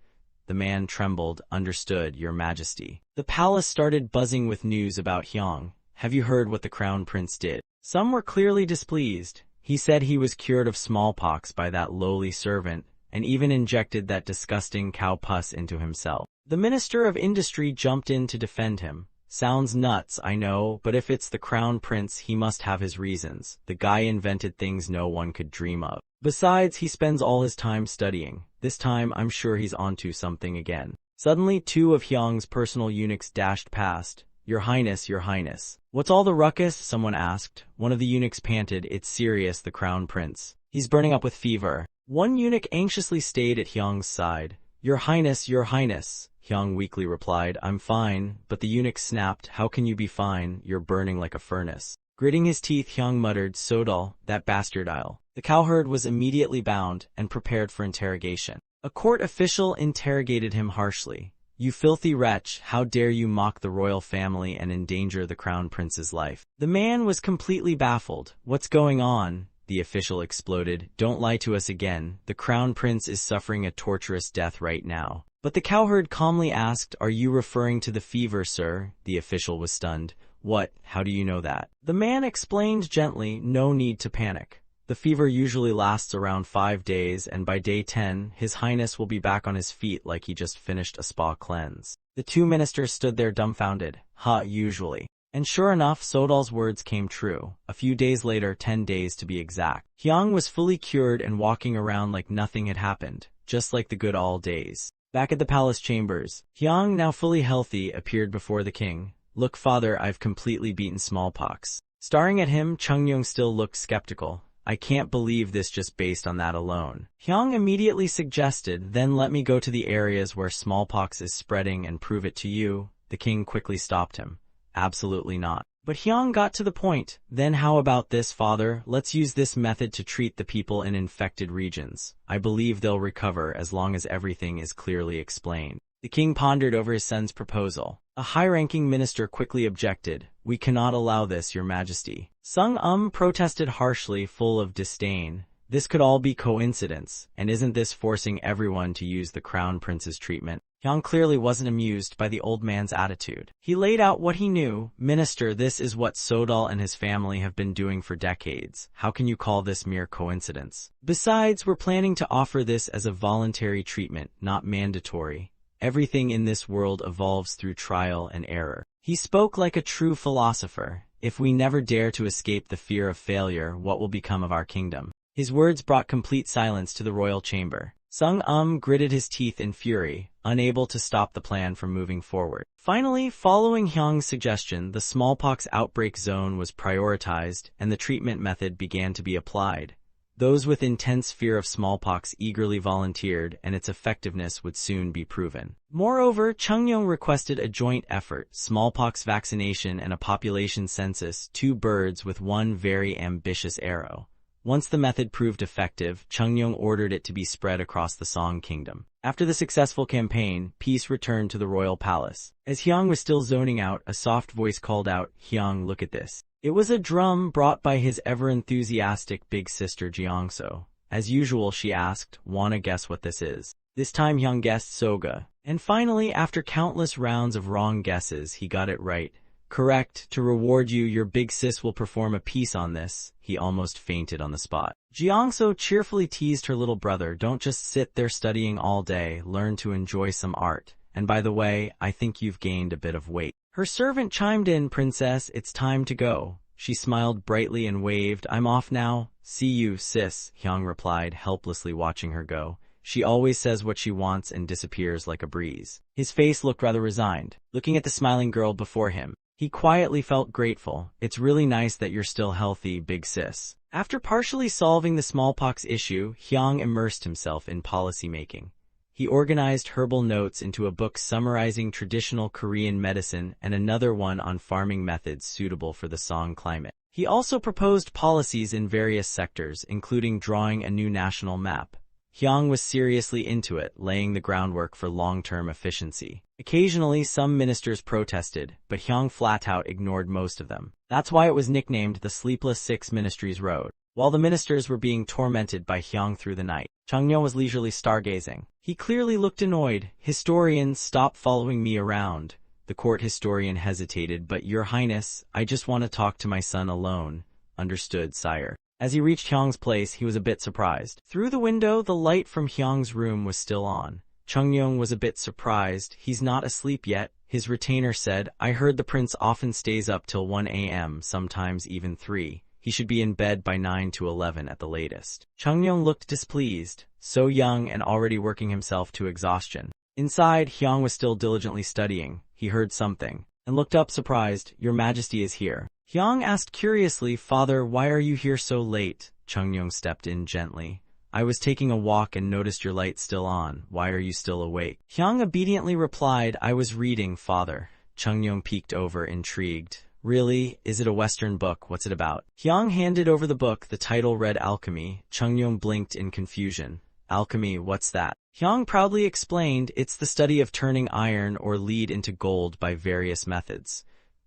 The man trembled. Understood, Your Majesty. The palace started buzzing with news about Hyang. Have you heard what the crown prince did? Some were clearly displeased. He said he was cured of smallpox by that lowly servant, and even injected that disgusting cow pus into himself. The Minister of Industry jumped in to defend him. Sounds nuts, I know, but if it's the crown prince, he must have his reasons. The guy invented things no one could dream of. Besides, he spends all his time studying. This time, I'm sure he's onto something again. Suddenly, two of Hyang's personal eunuchs dashed past. Your Highness, your Highness. What's all the ruckus? Someone asked. One of the eunuchs panted. It's serious, the crown prince. He's burning up with fever. One eunuch anxiously stayed at Hyung's side. Your Highness, your Highness. Hyung weakly replied, I'm fine, but the eunuch snapped, how can you be fine? You're burning like a furnace. Gritting his teeth, Hyung muttered, Sodal, that bastard I'll. The cowherd was immediately bound and prepared for interrogation. A court official interrogated him harshly. You filthy wretch, how dare you mock the royal family and endanger the crown prince's life? The man was completely baffled. What's going on? The official exploded. Don't lie to us again. The crown prince is suffering a torturous death right now. But the cowherd calmly asked, Are you referring to the fever, sir? The official was stunned. What? How do you know that? The man explained gently, no need to panic. The fever usually lasts around 5 days, and by day 10, His Highness will be back on his feet like he just finished a spa cleanse. The two ministers stood there dumbfounded. Usually. And sure enough, Sodal's words came true. A few days later, 10 days to be exact, Hyung was fully cured and walking around like nothing had happened, just like the good old days. Back at the palace chambers, Hyung, now fully healthy, appeared before the king. Look, father, I've completely beaten smallpox. Staring at him, Chungyung still looked skeptical. I can't believe this just based on that alone. Hyung immediately suggested, then let me go to the areas where smallpox is spreading and prove it to you. The king quickly stopped him. Absolutely not. But Hyung got to the point. Then how about this, father? Let's use this method to treat the people in infected regions. I believe they'll recover as long as everything is clearly explained. The king pondered over his son's proposal. A high-ranking minister quickly objected. We cannot allow this, your majesty. Sung protested harshly, full of disdain. This could all be coincidence, and isn't this forcing everyone to use the crown prince's treatment? Hyung clearly wasn't amused by the old man's attitude. He laid out what he knew. Minister, this is what Sodal and his family have been doing for decades. How can you call this mere coincidence? Besides, we're planning to offer this as a voluntary treatment, not mandatory. Everything in this world evolves through trial and error. He spoke like a true philosopher. If we never dare to escape the fear of failure, what will become of our kingdom? His words brought complete silence to the royal chamber. Sung gritted his teeth in fury, unable to stop the plan from moving forward. Finally, following Hyung's suggestion, the smallpox outbreak zone was prioritized and the treatment method began to be applied. Those with intense fear of smallpox eagerly volunteered, and its effectiveness would soon be proven. Moreover, Chungyong requested a joint effort, smallpox vaccination and a population census, 2 birds with one very ambitious arrow. Once the method proved effective, Chungyong ordered it to be spread across the Song kingdom. After the successful campaign, peace returned to the royal palace. As Hyung was still zoning out, a soft voice called out, Hyung, look at this. It was a drum brought by his ever-enthusiastic big sister Jeongso. As usual, she asked, wanna guess what this is? This time Hyung guessed Soga. And finally, after countless rounds of wrong guesses, he got it right. Correct. To reward you, your big sis will perform a piece on this. He almost fainted on the spot. Jeongso cheerfully teased her little brother, don't just sit there studying all day, learn to enjoy some art. And by the way, I think you've gained a bit of weight. Her servant chimed in, Princess, it's time to go. She smiled brightly and waved, I'm off now. See you, sis, Hyung replied, helplessly watching her go. She always says what she wants and disappears like a breeze. His face looked rather resigned. Looking at the smiling girl before him, he quietly felt grateful. It's really nice that you're still healthy, big sis. After partially solving the smallpox issue, Hyung immersed himself in policy-making. He organized herbal notes into a book summarizing traditional Korean medicine and another one on farming methods suitable for the Song climate. He also proposed policies in various sectors, including drawing a new national map. Hyung was seriously into it, laying the groundwork for long-term efficiency. Occasionally, some ministers protested, but Hyung flat-out ignored most of them. That's why it was nicknamed the Sleepless Six Ministries Road. While the ministers were being tormented by Hyung through the night, Chungnyo was leisurely stargazing. He clearly looked annoyed. Historians, stop following me around. The court historian hesitated, but Your Highness, I just want to talk to my son alone. Understood, sire. As he reached Hyung's place, he was a bit surprised. Through the window, the light from Hyung's room was still on. Chungyong was a bit surprised. He's not asleep yet. His retainer said, I heard the prince often stays up till 1 a.m., sometimes even 3. He should be in bed by 9 to 11 at the latest. Chungyong looked displeased, so young and already working himself to exhaustion. Inside, Hyung was still diligently studying. He heard something. and looked up surprised. "Your Majesty is here." Hyang asked curiously, "Father, why are you here so late?" Chungyong stepped in gently. "I was taking a walk and noticed your light still on. Why are you still awake?" Hyang obediently replied, "I was reading, Father." Chungyong peeked over, intrigued. "Really? Is it a Western book? What's it about?" Hyang handed over the book. The title read Alchemy. Chungyong blinked in confusion. "Alchemy, what's that?" Hyang proudly explained, "It's the study of turning iron or lead into gold by various methods."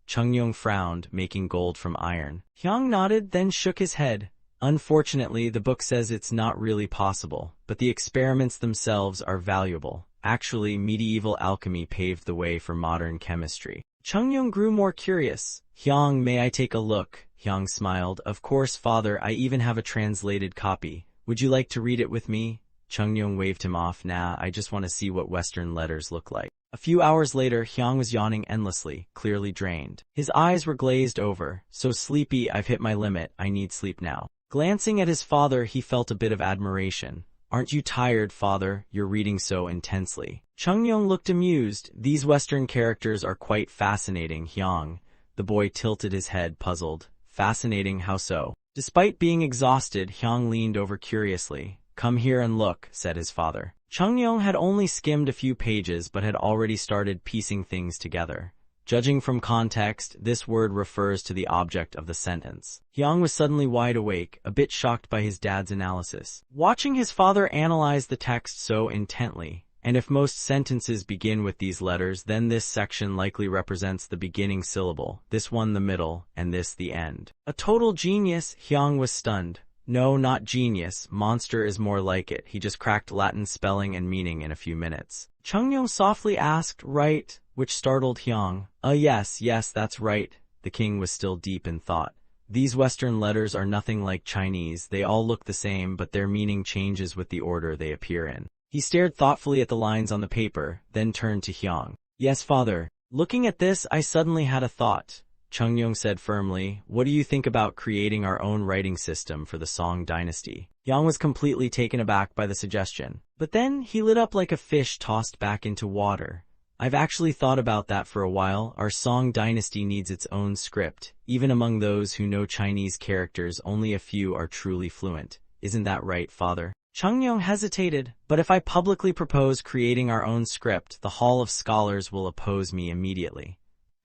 Chungyong frowned, "Making gold from iron." Hyang nodded, then shook his head. "Unfortunately, the book says it's not really possible, but the experiments themselves are valuable. Actually, medieval alchemy paved the way for modern chemistry." Chungyong grew more curious. "Hyang, may I take a look?" Hyang smiled. "Of course, Father, I even have a translated copy. Would you like to read it with me?" Chungyong waved him off. "Nah, I just want to see what Western letters look like." A few hours later, Hyang was yawning endlessly, clearly drained. His eyes were glazed over. "So sleepy, I've hit my limit. I need sleep now." Glancing at his father, he felt a bit of admiration. "Aren't you tired, Father? You're reading so intensely." Chungyong looked amused. "These Western characters are quite fascinating, Hyang." The boy tilted his head, puzzled. "Fascinating, how so?" Despite being exhausted, Hyang leaned over curiously. "Come here and look," said his father. Chungyong had only skimmed a few pages but had already started piecing things together. Judging from context, this word refers to the object of the sentence. Hyang was suddenly wide awake, a bit shocked by his dad's analysis. Watching his father analyze the text so intently, and if most sentences begin with these letters, then this section likely represents the beginning syllable, this one the middle, and this the end. A total genius, Hyang was stunned. "No, not genius, monster is more like it. He just cracked Latin spelling and meaning in a few minutes." Chungyong softly asked, "Right?" which startled Hyang. Yes, that's right." The king was still deep in thought. "These Western letters are nothing like Chinese. They all look the same, but their meaning changes with the order they appear in." He stared thoughtfully at the lines on the paper, then turned to Hyang. "Yes, Father. Looking at this, I suddenly had a thought." Chungyong said firmly, "What do you think about creating our own writing system for the Song dynasty?" Hyang was completely taken aback by the suggestion. But then he lit up like a fish tossed back into water. "I've actually thought about that for a while. Our Song dynasty needs its own script. Even among those who know Chinese characters, only a few are truly fluent. Isn't that right, Father?" Chungyong hesitated. "But if I publicly propose creating our own script, the Hall of Scholars will oppose me immediately."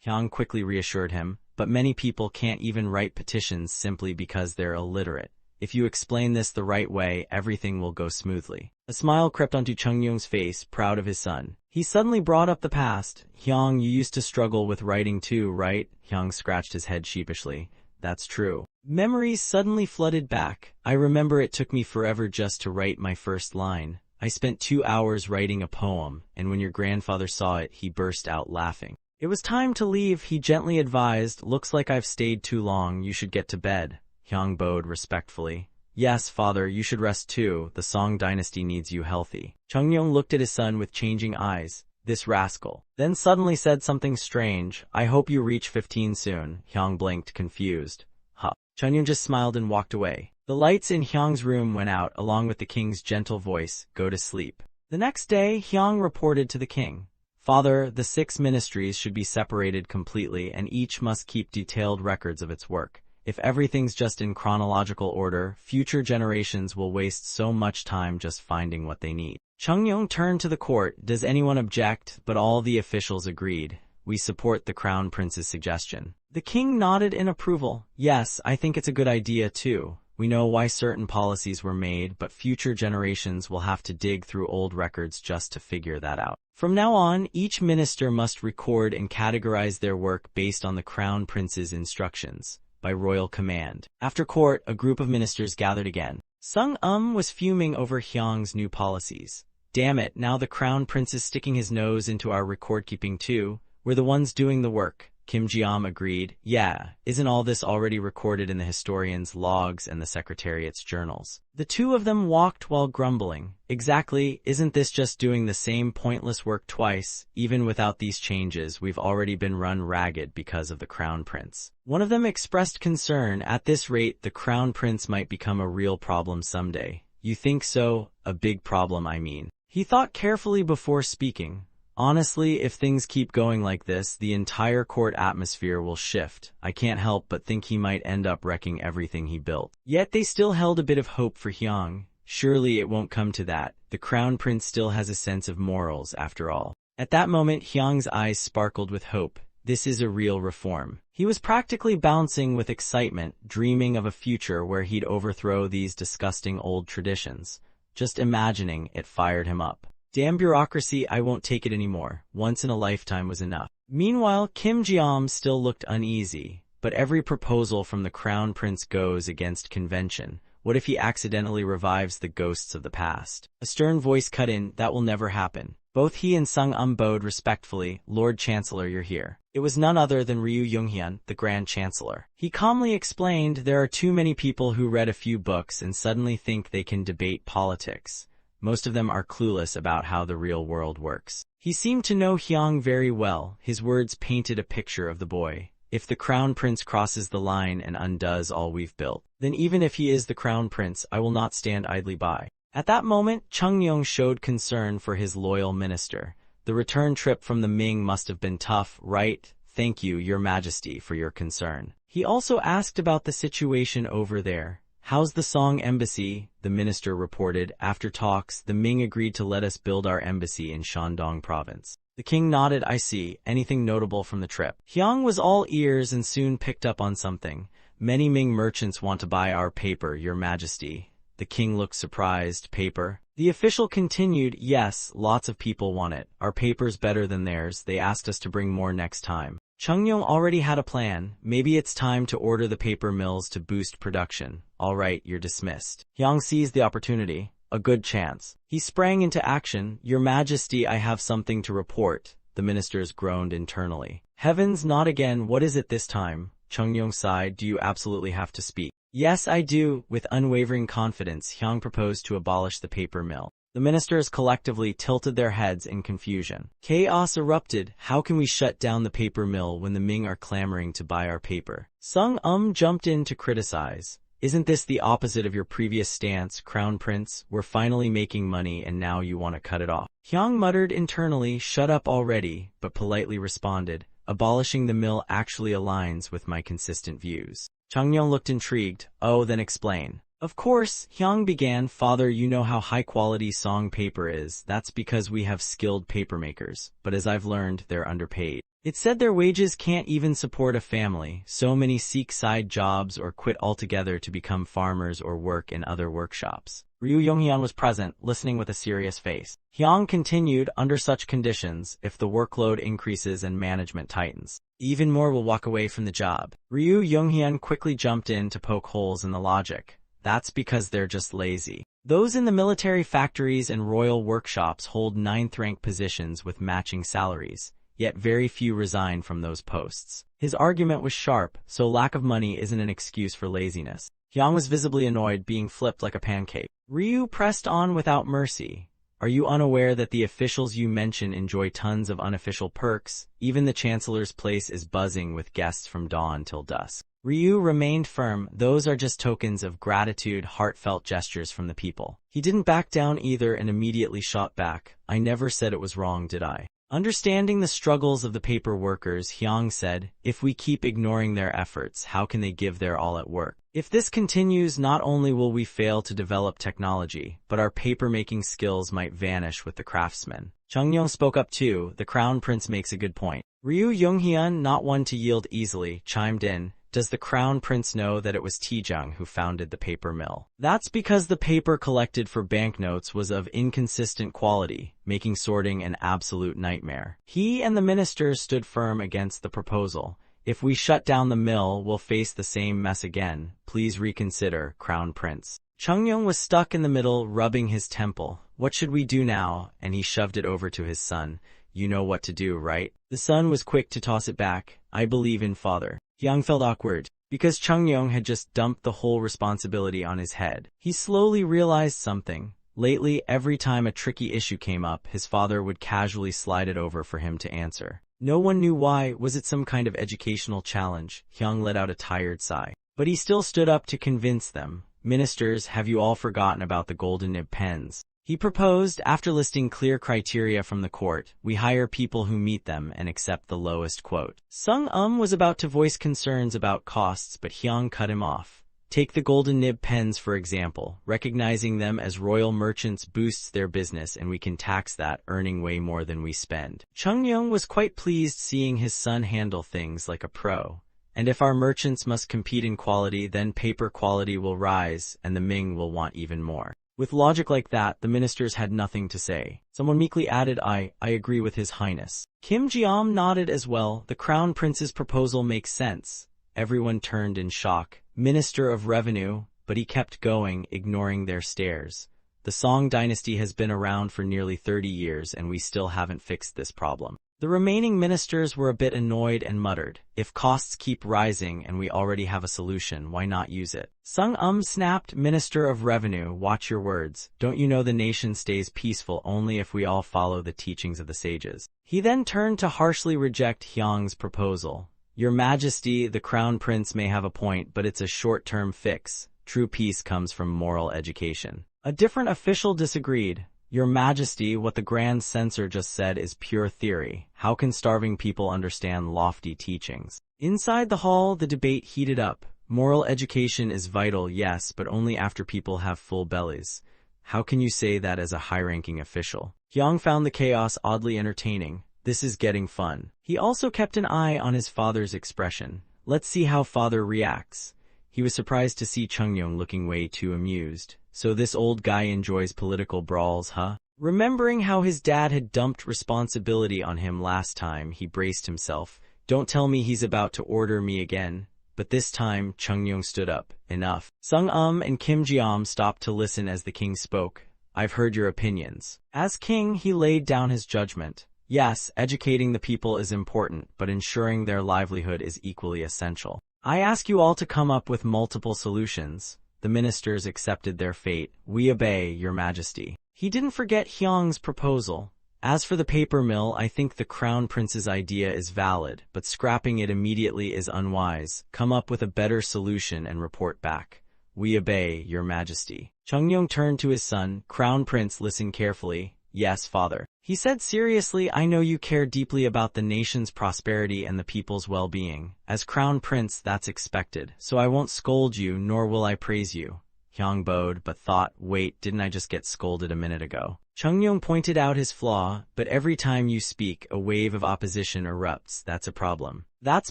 Hyang quickly reassured him, "But many people can't even write petitions simply because they're illiterate. If you explain this the right way, everything will go smoothly." A smile crept onto Chungyong's face, proud of his son. He suddenly brought up the past. "Hyang, you used to struggle with writing too, right?" Hyang scratched his head sheepishly. "That's true." Memories suddenly flooded back. "I remember it took me forever just to write my first line. I spent 2 hours writing a poem, and when your grandfather saw it, he burst out laughing." "It was time to leave," he gently advised. "Looks like I've stayed too long. You should get to bed." Hyang bowed respectfully. "Yes, Father, you should rest too. The Song dynasty needs you healthy." Chungyong looked at his son with changing eyes. "This rascal." Then suddenly said something strange. "I hope you reach 15 soon." Hyang blinked, confused. "Huh." Chungyong just smiled and walked away. The lights in Hyang's room went out, along with the king's gentle voice, "Go to sleep." The next day, Hyang reported to the king. "Father, the 6 ministries should be separated completely, and each must keep detailed records of its work. If everything's just in chronological order, future generations will waste so much time just finding what they need." Chungyong turned to the court. "Does anyone object?" But all the officials agreed. "We support the crown prince's suggestion." The king nodded in approval. "Yes, I think it's a good idea too. We know why certain policies were made, but future generations will have to dig through old records just to figure that out. From now on, each minister must record and categorize their work based on the crown prince's instructions, by royal command." After court, a group of ministers gathered again. Sung was fuming over Hyang's new policies. "Damn it, now the crown prince is sticking his nose into our record-keeping too. We're the ones doing the work." Kim Jiam agreed. "Yeah, isn't all this already recorded in the historian's logs and the secretariat's journals?" The two of them walked while grumbling. "Exactly, isn't this just doing the same pointless work twice? Even without these changes, we've already been run ragged because of the crown prince." One of them expressed concern. "At this rate, the crown prince might become a real problem someday." "You think so? A big problem, I mean." He thought carefully before speaking. Honestly, if things keep going like this, the entire court atmosphere will shift. I can't help but think he might end up wrecking everything he built. Yet they still held a bit of hope for Hyang. Surely it won't come to that. The crown prince still has a sense of morals, after all. At that moment, Hyang's eyes sparkled with hope. This is a real reform. He was practically bouncing with excitement, dreaming of a future where he'd overthrow these disgusting old traditions. Just imagining it fired him up. Damn bureaucracy, I won't take it anymore. Once in a lifetime was enough. Meanwhile, Kim Jeom still looked uneasy, but every proposal from the crown prince goes against convention. What if he accidentally revives the ghosts of the past? A stern voice cut in, that will never happen. Both he and Sung bowed respectfully. Lord Chancellor, you're here. It was none other than Ryu Younghyun, the Grand Chancellor. He calmly explained, there are too many people who read a few books and suddenly think they can debate politics. Most of them are clueless about how the real world works. He seemed to know Hyang very well. His words painted a picture of the boy. If the crown prince crosses the line and undoes all we've built, then even if he is the crown prince, I will not stand idly by. At that moment, Chung Yong showed concern for his loyal minister. The return trip from the Ming must have been tough, right? Thank you, Your Majesty, for your concern. He also asked about the situation over there. How's the Song Embassy? The minister reported. After talks, the Ming agreed to let us build our embassy in Shandong province. The king nodded. I see. Anything notable from the trip? Hyang was all ears and soon picked up on something. Many Ming merchants want to buy our paper, Your Majesty. The king looked surprised. Paper? The official continued. Yes, lots of people want it. Our paper's better than theirs. They asked us to bring more next time. Chung Yong already had a plan. Maybe it's time to order the paper mills to boost production. All right, you're dismissed. Hyang seized the opportunity. A good chance. He sprang into action. Your Majesty, I have something to report. The ministers groaned internally. Heavens, not again. What is it this time? Chung Yong sighed. Do you absolutely have to speak? Yes, I do. With unwavering confidence, Hyang proposed to abolish the paper mill. The ministers collectively tilted their heads in confusion. Chaos erupted. How can we shut down the paper mill when the Ming are clamoring to buy our paper? Sung jumped in to criticize. Isn't this the opposite of your previous stance, Crown Prince? We're finally making money and now you want to cut it off. Hyang muttered internally, shut up already, but politely responded, abolishing the mill actually aligns with my consistent views. Changyong looked intrigued. Oh, then explain. Of course, Hyang began. Father, you know how high-quality Song paper is. That's because we have skilled papermakers, but as I've learned, they're underpaid. It said their wages can't even support a family. So many seek side jobs or quit altogether to become farmers or work in other workshops. Ryu Yonghyun was present, listening with a serious face. Hyang continued, under such conditions, if the workload increases and management tightens, even more will walk away from the job. Ryu Yonghyun quickly jumped in to poke holes in the logic. That's because they're just lazy. Those in the military factories and royal workshops hold 9th-rank positions with matching salaries, yet very few resign from those posts. His argument was sharp, so lack of money isn't an excuse for laziness. Hyang was visibly annoyed, being flipped like a pancake. Ryu pressed on without mercy. Are you unaware that the officials you mention enjoy tons of unofficial perks? Even the Chancellor's place is buzzing with guests from dawn till dusk. Ryu remained firm. Those are just tokens of gratitude, heartfelt gestures from the people. He didn't back down either and immediately shot back. I never said it was wrong, did I? Understanding the struggles of the paper workers, Hyang said, if we keep ignoring their efforts, how can they give their all at work? If this continues, not only will we fail to develop technology, but our paper-making skills might vanish with the craftsmen. Changyong spoke up too. The Crown Prince makes a good point. Ryu Yonghyun, not one to yield easily, chimed in. Does the Crown Prince know that it was Tijung who founded the paper mill? That's because the paper collected for banknotes was of inconsistent quality, making sorting an absolute nightmare. He and the ministers stood firm against the proposal. If we shut down the mill, we'll face the same mess again. Please reconsider, Crown Prince. Changyong was stuck in the middle, rubbing his temple. What should we do now? And he shoved it over to his son. You know what to do, right? The son was quick to toss it back. I believe in father. Hyang felt awkward, because Changyong had just dumped the whole responsibility on his head. He slowly realized something. Lately, every time a tricky issue came up, his father would casually slide it over for him to answer. No one knew why. Was it some kind of educational challenge? Hyang let out a tired sigh. But he still stood up to convince them. Ministers, have you all forgotten about the golden nib pens? He proposed, after listing clear criteria from the court. We hire people who meet them and accept the lowest quote. Sung was about to voice concerns about costs, but Hyung cut him off. Take the golden nib pens for example. Recognizing them as royal merchants boosts their business, and we can tax that, earning way more than we spend. Chung-young was quite pleased seeing his son handle things like a pro. And if our merchants must compete in quality, then paper quality will rise, and the Ming will want even more. With logic like that, the ministers had nothing to say. Someone meekly added, I agree with His Highness. Kim Jeom nodded as well. The Crown Prince's proposal makes sense. Everyone turned in shock. Minister of Revenue, but he kept going, ignoring their stares. The Song dynasty has been around for nearly 30 years, and we still haven't fixed this problem. The remaining ministers were a bit annoyed and muttered, if costs keep rising and we already have a solution, why not use it? Sung snapped, Minister of Revenue, watch your words. Don't you know the nation stays peaceful only if we all follow the teachings of the sages? He then turned to harshly reject Hyung's proposal. Your Majesty, the Crown Prince may have a point, but it's a short-term fix. True peace comes from moral education. A different official disagreed. Your Majesty, what the Grand Censor just said is pure theory. How can starving people understand lofty teachings? Inside the hall, the debate heated up. Moral education is vital, yes, but only after people have full bellies. How can you say that as a high-ranking official? Hyung found the chaos oddly entertaining. This is getting fun. He also kept an eye on his father's expression. Let's see how father reacts. He was surprised to see Chung-young looking way too amused. So this old guy enjoys political brawls, huh? Remembering how his dad had dumped responsibility on him last time, he braced himself. Don't tell me he's about to order me again. But this time, Chung-young stood up. Enough. Sung and Kim Jeom stopped to listen as the king spoke. I've heard your opinions. As king, he laid down his judgment. Yes, educating the people is important, but ensuring their livelihood is equally essential. I ask you all to come up with multiple solutions. The ministers accepted their fate. We obey, Your Majesty. He didn't forget Hyung's proposal. As for the paper mill, I think the Crown Prince's idea is valid, but scrapping it immediately is unwise. Come up with a better solution and report back. We obey, Your Majesty. Chung-young turned to his son. Crown Prince, listen carefully. Yes, father. He said seriously, I know you care deeply about the nation's prosperity and the people's well-being. As Crown Prince, that's expected, so I won't scold you, nor will I praise you. Hyung bowed, but thought, wait, didn't I just get scolded a minute ago? Chung-young pointed out his flaw, but every time you speak, a wave of opposition erupts. That's a problem. That's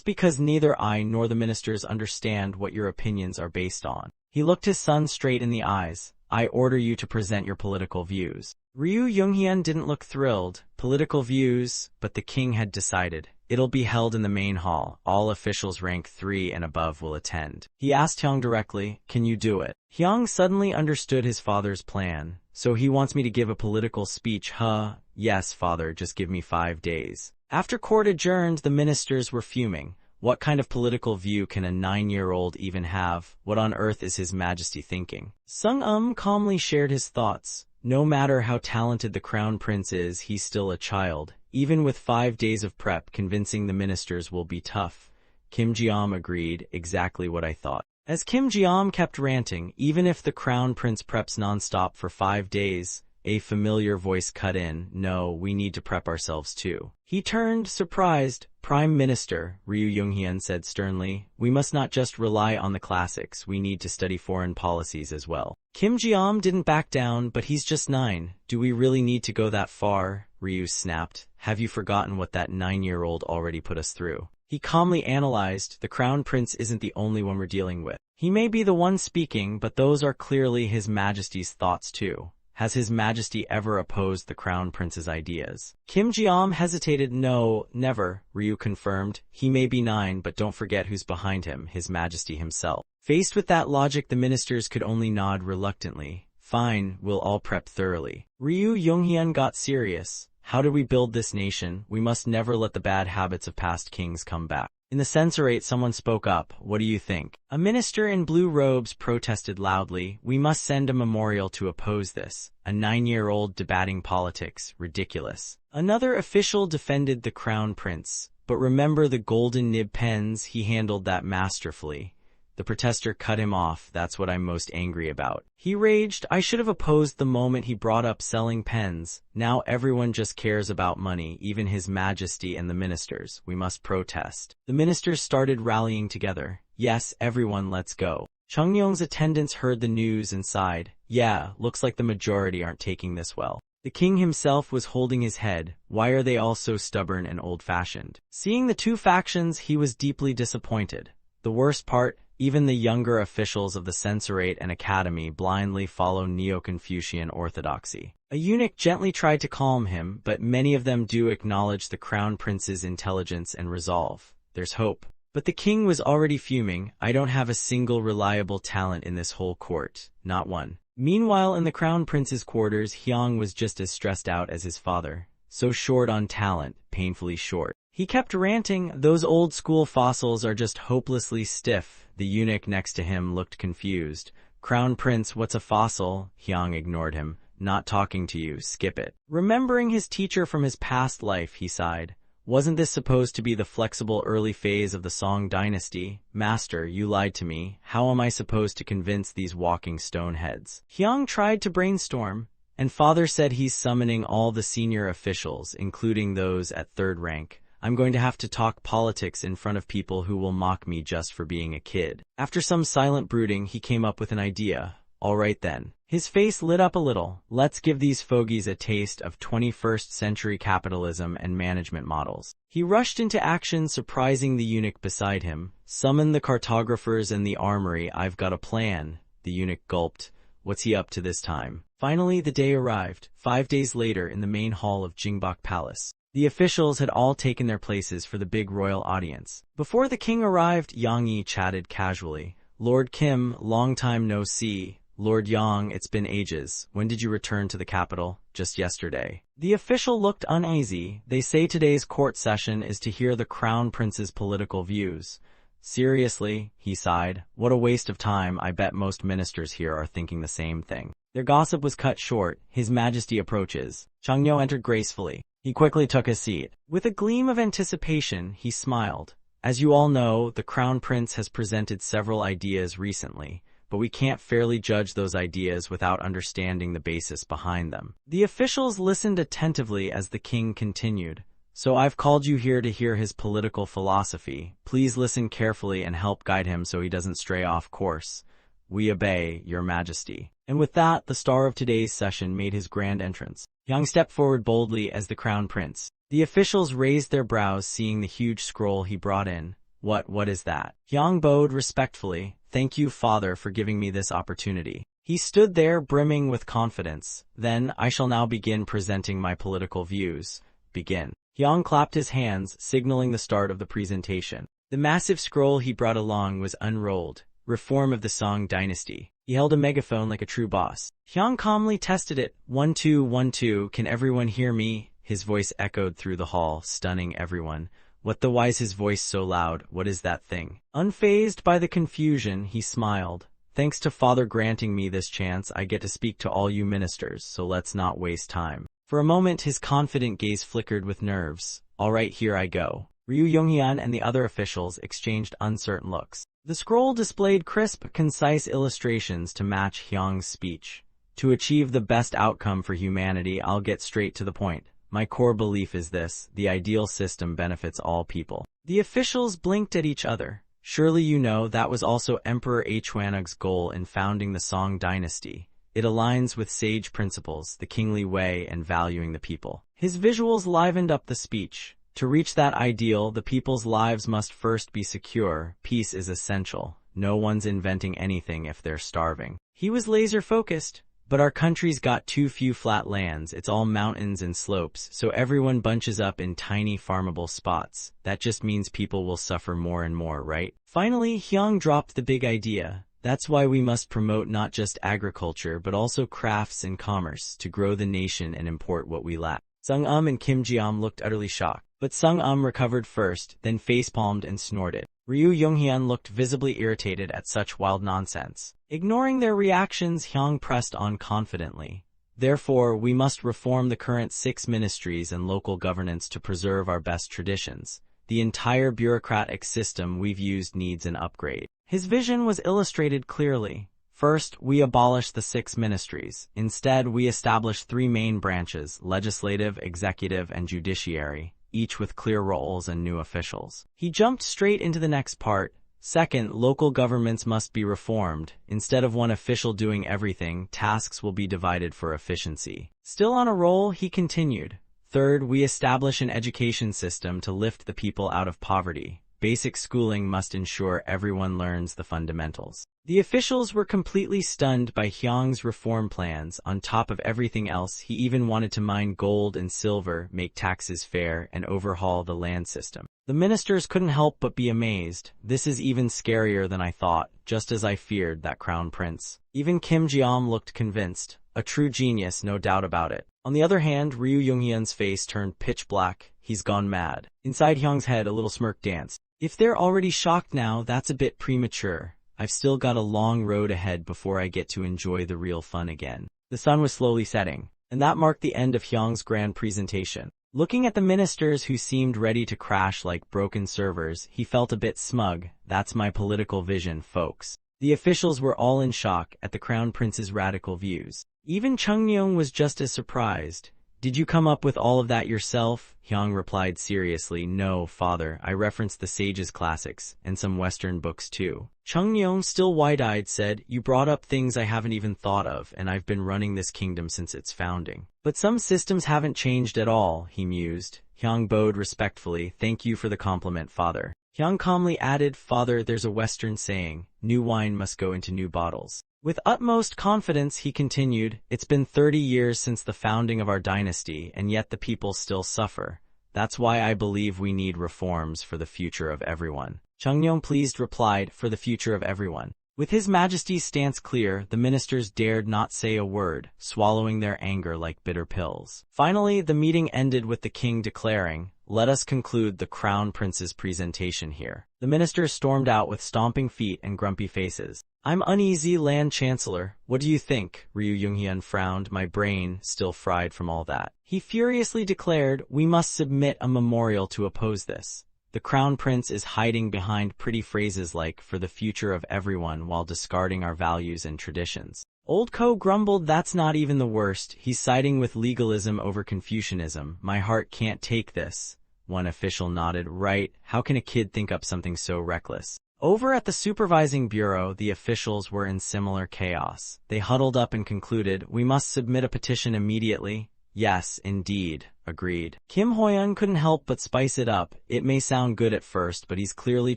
because neither I nor the ministers understand what your opinions are based on. He looked his son straight in the eyes. I order you to present your political views. Ryu Younghyun didn't look thrilled. Political views, but the king had decided. It'll be held in the main hall. All officials rank 3 and above will attend. He asked Hyung directly, can you do it? Hyung suddenly understood his father's plan. So he wants me to give a political speech, huh? Yes, father, just give me 5 days. After court adjourned, the ministers were fuming. What kind of political view can a 9-year-old even have? What on earth is His Majesty thinking? Sung calmly shared his thoughts. No matter how talented the Crown Prince is, he's still a child. Even with 5 days of prep, convincing the ministers will be tough. Kim Jeom agreed, exactly what I thought. As Kim Jeom kept ranting, even if the Crown Prince preps nonstop for 5 days, a familiar voice cut in, no, we need to prep ourselves too. He turned, surprised. Prime Minister, Ryu Younghyun said sternly, we must not just rely on the classics, we need to study foreign policies as well. Kim Jeom didn't back down, but he's just 9. Do we really need to go that far? Ryu snapped. Have you forgotten what that 9-year-old already put us through? He calmly analyzed, the Crown Prince isn't the only one we're dealing with. He may be the one speaking, but those are clearly His Majesty's thoughts too. Has His Majesty ever opposed the Crown Prince's ideas? Kim Jeom hesitated. No, never, Ryu confirmed. He may be 9, but don't forget who's behind him, His Majesty himself. Faced with that logic, the ministers could only nod reluctantly. Fine, we'll all prep thoroughly. Ryu Younghyun got serious. How do we build this nation? We must never let the bad habits of past kings come back. In the censorate, someone spoke up. What do you think? A minister in blue robes protested loudly. We must send a memorial to oppose this. A 9-year-old debating politics. Ridiculous. Another official defended the Crown Prince. But remember the golden nib pens, he handled that masterfully. The protester cut him off. That's what I'm most angry about. He raged. I should have opposed the moment he brought up selling pens. Now everyone just cares about money, even His Majesty and the ministers. We must protest. The ministers started rallying together. Yes, everyone, let's go. Chungyong's attendants heard the news and sighed. Yeah, looks like the majority aren't taking this well. The king himself was holding his head. Why are they all so stubborn and old-fashioned? Seeing the two factions, he was deeply disappointed. The worst part, even the younger officials of the censorate and academy blindly follow Neo-Confucian orthodoxy. A eunuch gently tried to calm him, but many of them do acknowledge the crown prince's intelligence and resolve. There's hope. But the king was already fuming. I don't have a single reliable talent in this whole court. Not one. Meanwhile, in the crown prince's quarters, Hyang was just as stressed out as his father. So short on talent, painfully short. He kept ranting, those old-school fossils are just hopelessly stiff. The eunuch next to him looked confused. Crown Prince, what's a fossil? Hyang ignored him. Not talking to you, skip it. Remembering his teacher from his past life, he sighed. Wasn't this supposed to be the flexible early phase of the Song dynasty? Master, you lied to me. How am I supposed to convince these walking stone heads? Hyang tried to brainstorm, and father said he's summoning all the senior officials, including those at third rank. I'm going to have to talk politics in front of people who will mock me just for being a kid. After some silent brooding, he came up with an idea. All right then. His face lit up a little. Let's give these fogies a taste of 21st century capitalism and management models. He rushed into action, surprising the eunuch beside him. Summon the cartographers and the armory. I've got a plan. The eunuch gulped. What's he up to this time? Finally, the day arrived. 5 days later, in the main hall of Jingbok Palace. The officials had all taken their places for the big royal audience. Before the king arrived, Yang Yi chatted casually. Lord Kim, long time no see. Lord Yang, it's been ages. When did you return to the capital? Just yesterday. The official looked uneasy. They say today's court session is to hear the crown prince's political views. Seriously, he sighed. What a waste of time. I bet most ministers here are thinking the same thing. Their gossip was cut short. His Majesty approaches. Changnyo entered gracefully. He quickly took his seat. With a gleam of anticipation, he smiled. As you all know, the crown prince has presented several ideas recently, but we can't fairly judge those ideas without understanding the basis behind them. The officials listened attentively as the king continued. So I've called you here to hear his political philosophy. Please listen carefully and help guide him so he doesn't stray off course. We obey, Your Majesty. And with that, the star of today's session made his grand entrance. Yang stepped forward boldly as the crown prince. The officials raised their brows, seeing the huge scroll he brought in. What is that? Yang bowed respectfully. Thank you, father, for giving me this opportunity. He stood there, brimming with confidence. Then, I shall now begin presenting my political views. Begin. Yang clapped his hands, signaling the start of the presentation. The massive scroll he brought along was unrolled. Reform of the Song dynasty. He held a megaphone like a true boss. Hyang calmly tested it. 1 2 1 2. Can everyone hear me? His voice echoed through the hall, stunning everyone. What the why is his voice so loud? What is that thing? Unfazed by the confusion, he smiled. Thanks to father granting me this chance, I get to speak to all you ministers, so let's not waste time. For a moment, his confident gaze flickered with nerves. All right, here I go. Ryu Yonghyun and the other officials exchanged uncertain looks. The scroll displayed crisp, concise illustrations to match Hyang's speech. To achieve the best outcome for humanity, I'll get straight to the point. My core belief is this: the ideal system benefits all people. The officials blinked at each other. Surely you know that was also Emperor Huanug's goal in founding the Song dynasty. It aligns with sage principles, the kingly way, and valuing the people. His visuals livened up the speech. To reach that ideal, the people's lives must first be secure. Peace is essential. No one's inventing anything if they're starving. He was laser-focused. But our country's got too few flat lands. It's all mountains and slopes, so everyone bunches up in tiny farmable spots. That just means people will suffer more and more, right? Finally, Hyang dropped the big idea. That's why we must promote not just agriculture, but also crafts and commerce, to grow the nation and import what we lack. Sung and Kim Ji-am looked utterly shocked. But Sung recovered first, then facepalmed and snorted. Ryu Yonghyun looked visibly irritated at such wild nonsense. Ignoring their reactions, Hyang pressed on confidently. Therefore, we must reform the current 6 ministries and local governance to preserve our best traditions. The entire bureaucratic system we've used needs an upgrade. His vision was illustrated clearly. First, we abolish the 6 ministries. Instead, we establish 3 main branches: legislative, executive, and judiciary, each with clear roles and new officials. He jumped straight into the next part. Second, local governments must be reformed. Instead of one official doing everything, tasks will be divided for efficiency. Still on a roll, he continued. Third, we establish an education system to lift the people out of poverty. Basic schooling must ensure everyone learns the fundamentals. The officials were completely stunned by Hyung's reform plans. On top of everything else, he even wanted to mine gold and silver, make taxes fair, and overhaul the land system. The ministers couldn't help but be amazed. This is even scarier than I thought, just as I feared that crown prince. Even Kim Jeom looked convinced. A true genius, no doubt about it. On the other hand, Ryu Younghyun's face turned pitch black. He's gone mad. Inside Hyung's head, a little smirk danced. If they're already shocked now, that's a bit premature. I've still got a long road ahead before I get to enjoy the real fun again. The sun was slowly setting, and that marked the end of Hyung's grand presentation. Looking at the ministers who seemed ready to crash like broken servers, he felt a bit smug. That's my political vision, folks. The officials were all in shock at the crown prince's radical views. Even Chungnyeong was just as surprised. Did you come up with all of that yourself? Hyung replied seriously. No, father, I referenced the sages' classics, and some Western books too. Chungnyeong, still wide-eyed, said, you brought up things I haven't even thought of, and I've been running this kingdom since its founding. But some systems haven't changed at all, he mused. Hyung bowed respectfully. Thank you for the compliment, father. Hyung calmly added, father, there's a Western saying, new wine must go into new bottles. With utmost confidence, he continued, it's been 30 years since the founding of our dynasty, and yet the people still suffer. That's why I believe we need reforms for the future of everyone. Chungnyeong pleased replied, for the future of everyone. With His Majesty's stance clear, the ministers dared not say a word, swallowing their anger like bitter pills. Finally, the meeting ended with the king declaring, let us conclude the crown prince's presentation here. The ministers stormed out with stomping feet and grumpy faces. I'm uneasy, Land Chancellor. What do you think? Ryu Younghyun frowned. My brain, still fried from all that. He furiously declared, we must submit a memorial to oppose this. The crown prince is hiding behind pretty phrases like, for the future of everyone, while discarding our values and traditions. Old Ko grumbled, that's not even the worst. He's siding with legalism over Confucianism. My heart can't take this. One official nodded, right, how can a kid think up something so reckless? Over at the supervising bureau, the officials were in similar chaos. They huddled up and concluded, we must submit a petition immediately. Yes, indeed, agreed. Kim Hoyeon couldn't help but spice it up. It may sound good at first, but he's clearly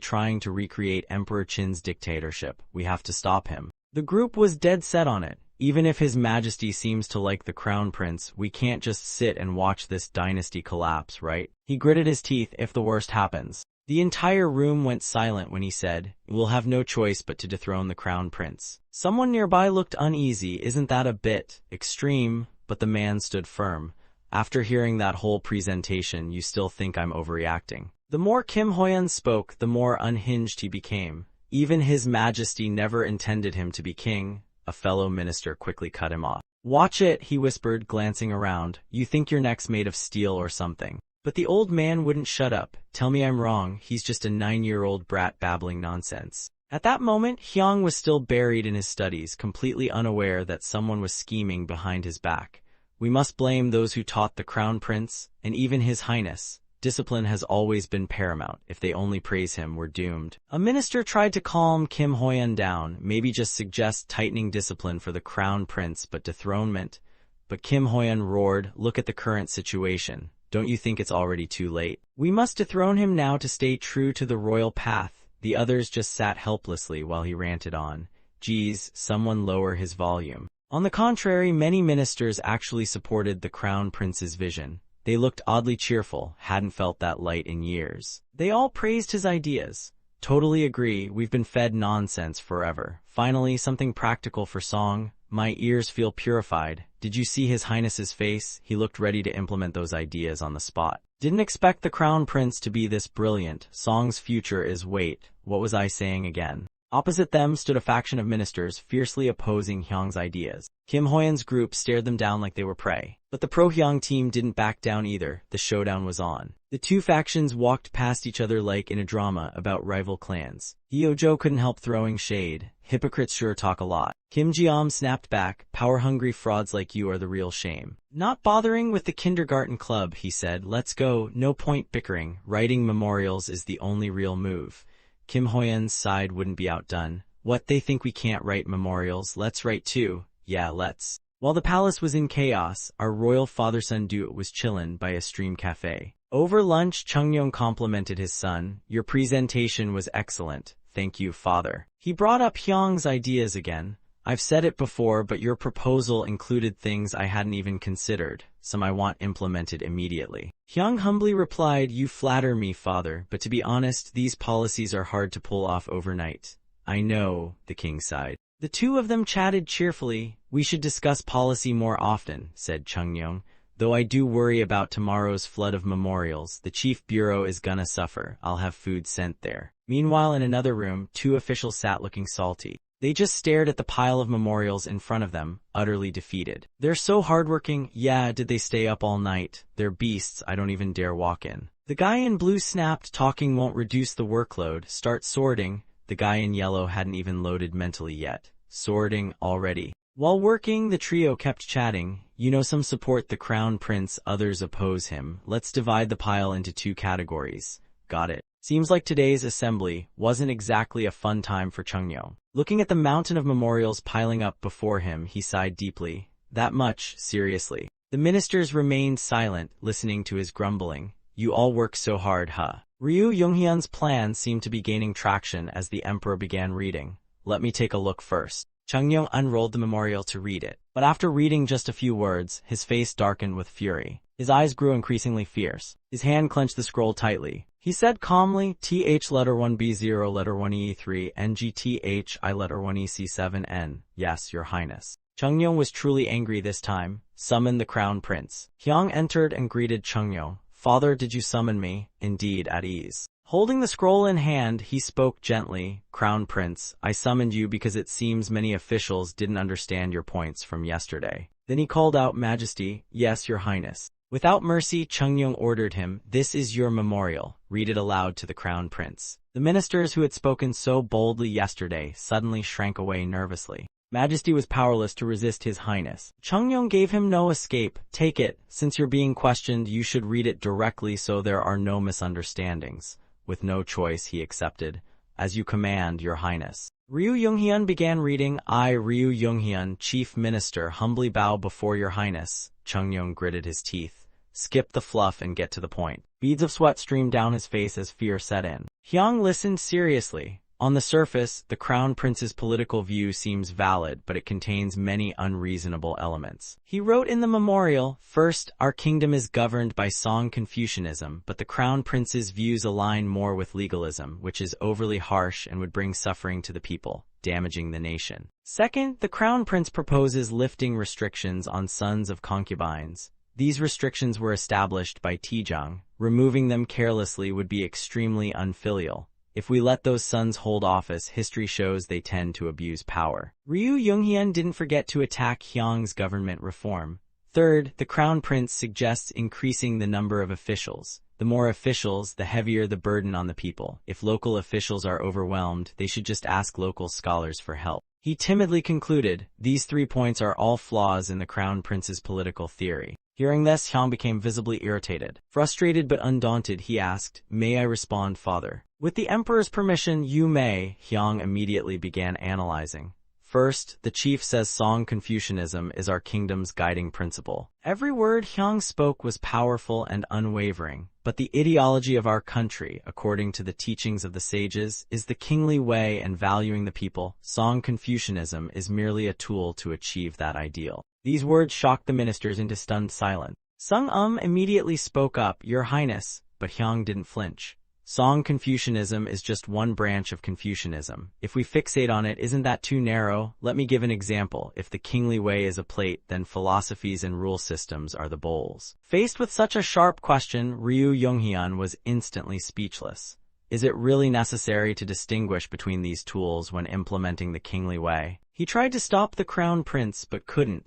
trying to recreate Emperor Qin's dictatorship. We have to stop him. The group was dead set on it. Even if His Majesty seems to like the crown prince, we can't just sit and watch this dynasty collapse, right? He gritted his teeth. If the worst happens. The entire room went silent when he said, we'll have no choice but to dethrone the crown prince. Someone nearby looked uneasy. Isn't that a bit extreme? But the man stood firm. After hearing that whole presentation, you still think I'm overreacting. The more Kim Hoyeon spoke, the more unhinged he became. Even His Majesty never intended him to be king. A fellow minister quickly cut him off. Watch it, he whispered, glancing around. You think your neck's made of steel or something. But the old man wouldn't shut up. Tell me I'm wrong, he's just a 9-year-old brat babbling nonsense. At that moment, Hyung was still buried in his studies, completely unaware that someone was scheming behind his back. We must blame those who taught the crown prince, and even His Highness. Discipline has always been paramount. If they only praise him, we're doomed. A minister tried to calm Kim Hoyeon down, maybe just suggest tightening discipline for the crown prince, but dethronement. But Kim Hoyeon roared, look at the current situation. Don't you think it's already too late? We must dethrone him now to stay true to the royal path. The others just sat helplessly while he ranted on. Geez, someone lower his volume. On the contrary, many ministers actually supported the crown prince's vision. They looked oddly cheerful, hadn't felt that light in years. They all praised his ideas. Totally agree, we've been fed nonsense forever. Finally, something practical for Song. My ears feel purified. Did you see His Highness's face? He looked ready to implement those ideas on the spot. Didn't expect the crown prince to be this brilliant. Song's future is wait, what was I saying again? Opposite them stood a faction of ministers fiercely opposing Hyung's ideas. Kim Hoyen's group stared them down like they were prey. But the pro-Hyung team didn't back down either. The showdown was on. The two factions walked past each other like in a drama about rival clans. Yeojo couldn't help throwing shade. Hypocrites sure talk a lot. Kim Ji-am snapped back, power-hungry frauds like you are the real shame. Not bothering with the kindergarten club, he said. Let's go, no point bickering. Writing memorials is the only real move. Kim Hoyen's side wouldn't be outdone. What, they think we can't write memorials? Let's write too. Yeah, let's. While the palace was in chaos, our royal father-son duo was chillin' by a stream cafe. Over lunch, Chungyong complimented his son. Your presentation was excellent. Thank you, father. He brought up Hyung's ideas again. I've said it before, but your proposal included things I hadn't even considered. Some I want implemented immediately. Hyung humbly replied, you flatter me, father, but to be honest, these policies are hard to pull off overnight. I know, the king sighed. The two of them chatted cheerfully. We should discuss policy more often, said Chungyong. Though I do worry about tomorrow's flood of memorials. The chief bureau is gonna suffer. I'll have food sent there. Meanwhile, in another room, two officials sat looking salty. They just stared at the pile of memorials in front of them, utterly defeated. They're so hardworking. Yeah, did they stay up all night? They're beasts. I don't even dare walk in. The guy in blue snapped, talking won't reduce the workload. Start sorting. The guy in yellow hadn't even loaded mentally yet. Sorting already. While working, the trio kept chatting. You know, some support the crown prince, others oppose him. Let's divide the pile into two categories. Got it. Seems like today's assembly wasn't exactly a fun time for Chungyong. Looking at the mountain of memorials piling up before him, he sighed deeply. That much, seriously. The ministers remained silent, listening to his grumbling. You all work so hard, huh? Ryu Yonghyun's plan seemed to be gaining traction as the emperor began reading. Let me take a look first. Chungyong unrolled the memorial to read it. But after reading just a few words, his face darkened with fury. His eyes grew increasingly fierce. His hand clenched the scroll tightly. He said calmly, TH letter 1B0 letter 1E3 NGTH I letter 1EC7N. Yes, your highness. Chungyong was truly angry this time. Summon the crown prince. Hyung entered and greeted Chungyong. Father, did you summon me? Indeed, at ease. Holding the scroll in hand, he spoke gently. Crown Prince, I summoned you because it seems many officials didn't understand your points from yesterday. Then he called out, Majesty. Yes, your highness. Without mercy, Chungyong ordered him, this is your memorial. Read it aloud to the crown prince. The ministers who had spoken so boldly yesterday suddenly shrank away nervously. Majesty was powerless to resist his highness. Chungyong gave him no escape. Take it. Since you're being questioned, you should read it directly so there are no misunderstandings. With no choice, he accepted. As you command, your highness. Ryu Yonghyun began reading. I, Ryu Yonghyun, chief minister, humbly bow before your highness. Chungyong gritted his teeth. Skip the fluff and get to the point. Beads of sweat streamed down his face as fear set in. Hyung listened seriously. On the surface, the crown prince's political view seems valid, but it contains many unreasonable elements. He wrote in the memorial, first, our kingdom is governed by Song Confucianism, but the crown prince's views align more with legalism, which is overly harsh and would bring suffering to the people, damaging the nation. Second, the crown prince proposes lifting restrictions on sons of concubines. These restrictions were established by Tijang. Removing them carelessly would be extremely unfilial. If we let those sons hold office, history shows they tend to abuse power. Ryu Yonghyun didn't forget to attack Hyung's government reform. Third, the crown prince suggests increasing the number of officials. The more officials, the heavier the burden on the people. If local officials are overwhelmed, they should just ask local scholars for help. He timidly concluded, these 3 points are all flaws in the crown prince's political theory. Hearing this, Hyung became visibly irritated. Frustrated but undaunted, he asked, May I respond, father? With the emperor's permission, you may. Hyung immediately began analyzing. First, the chief says Song Confucianism is our kingdom's guiding principle. Every word Hyung spoke was powerful and unwavering. But the ideology of our country, according to the teachings of the sages, is the kingly way and valuing the people. Song Confucianism is merely a tool to achieve that ideal. These words shocked the ministers into stunned silence. Sung immediately spoke up, Your Highness, but Hyung didn't flinch. Song Confucianism is just one branch of Confucianism. If we fixate on it, isn't that too narrow? Let me give an example. If the kingly way is a plate, then philosophies and rule systems are the bowls. Faced with such a sharp question, Ryu Yonghyun was instantly speechless. Is it really necessary to distinguish between these tools when implementing the kingly way? He tried to stop the crown prince, but couldn't.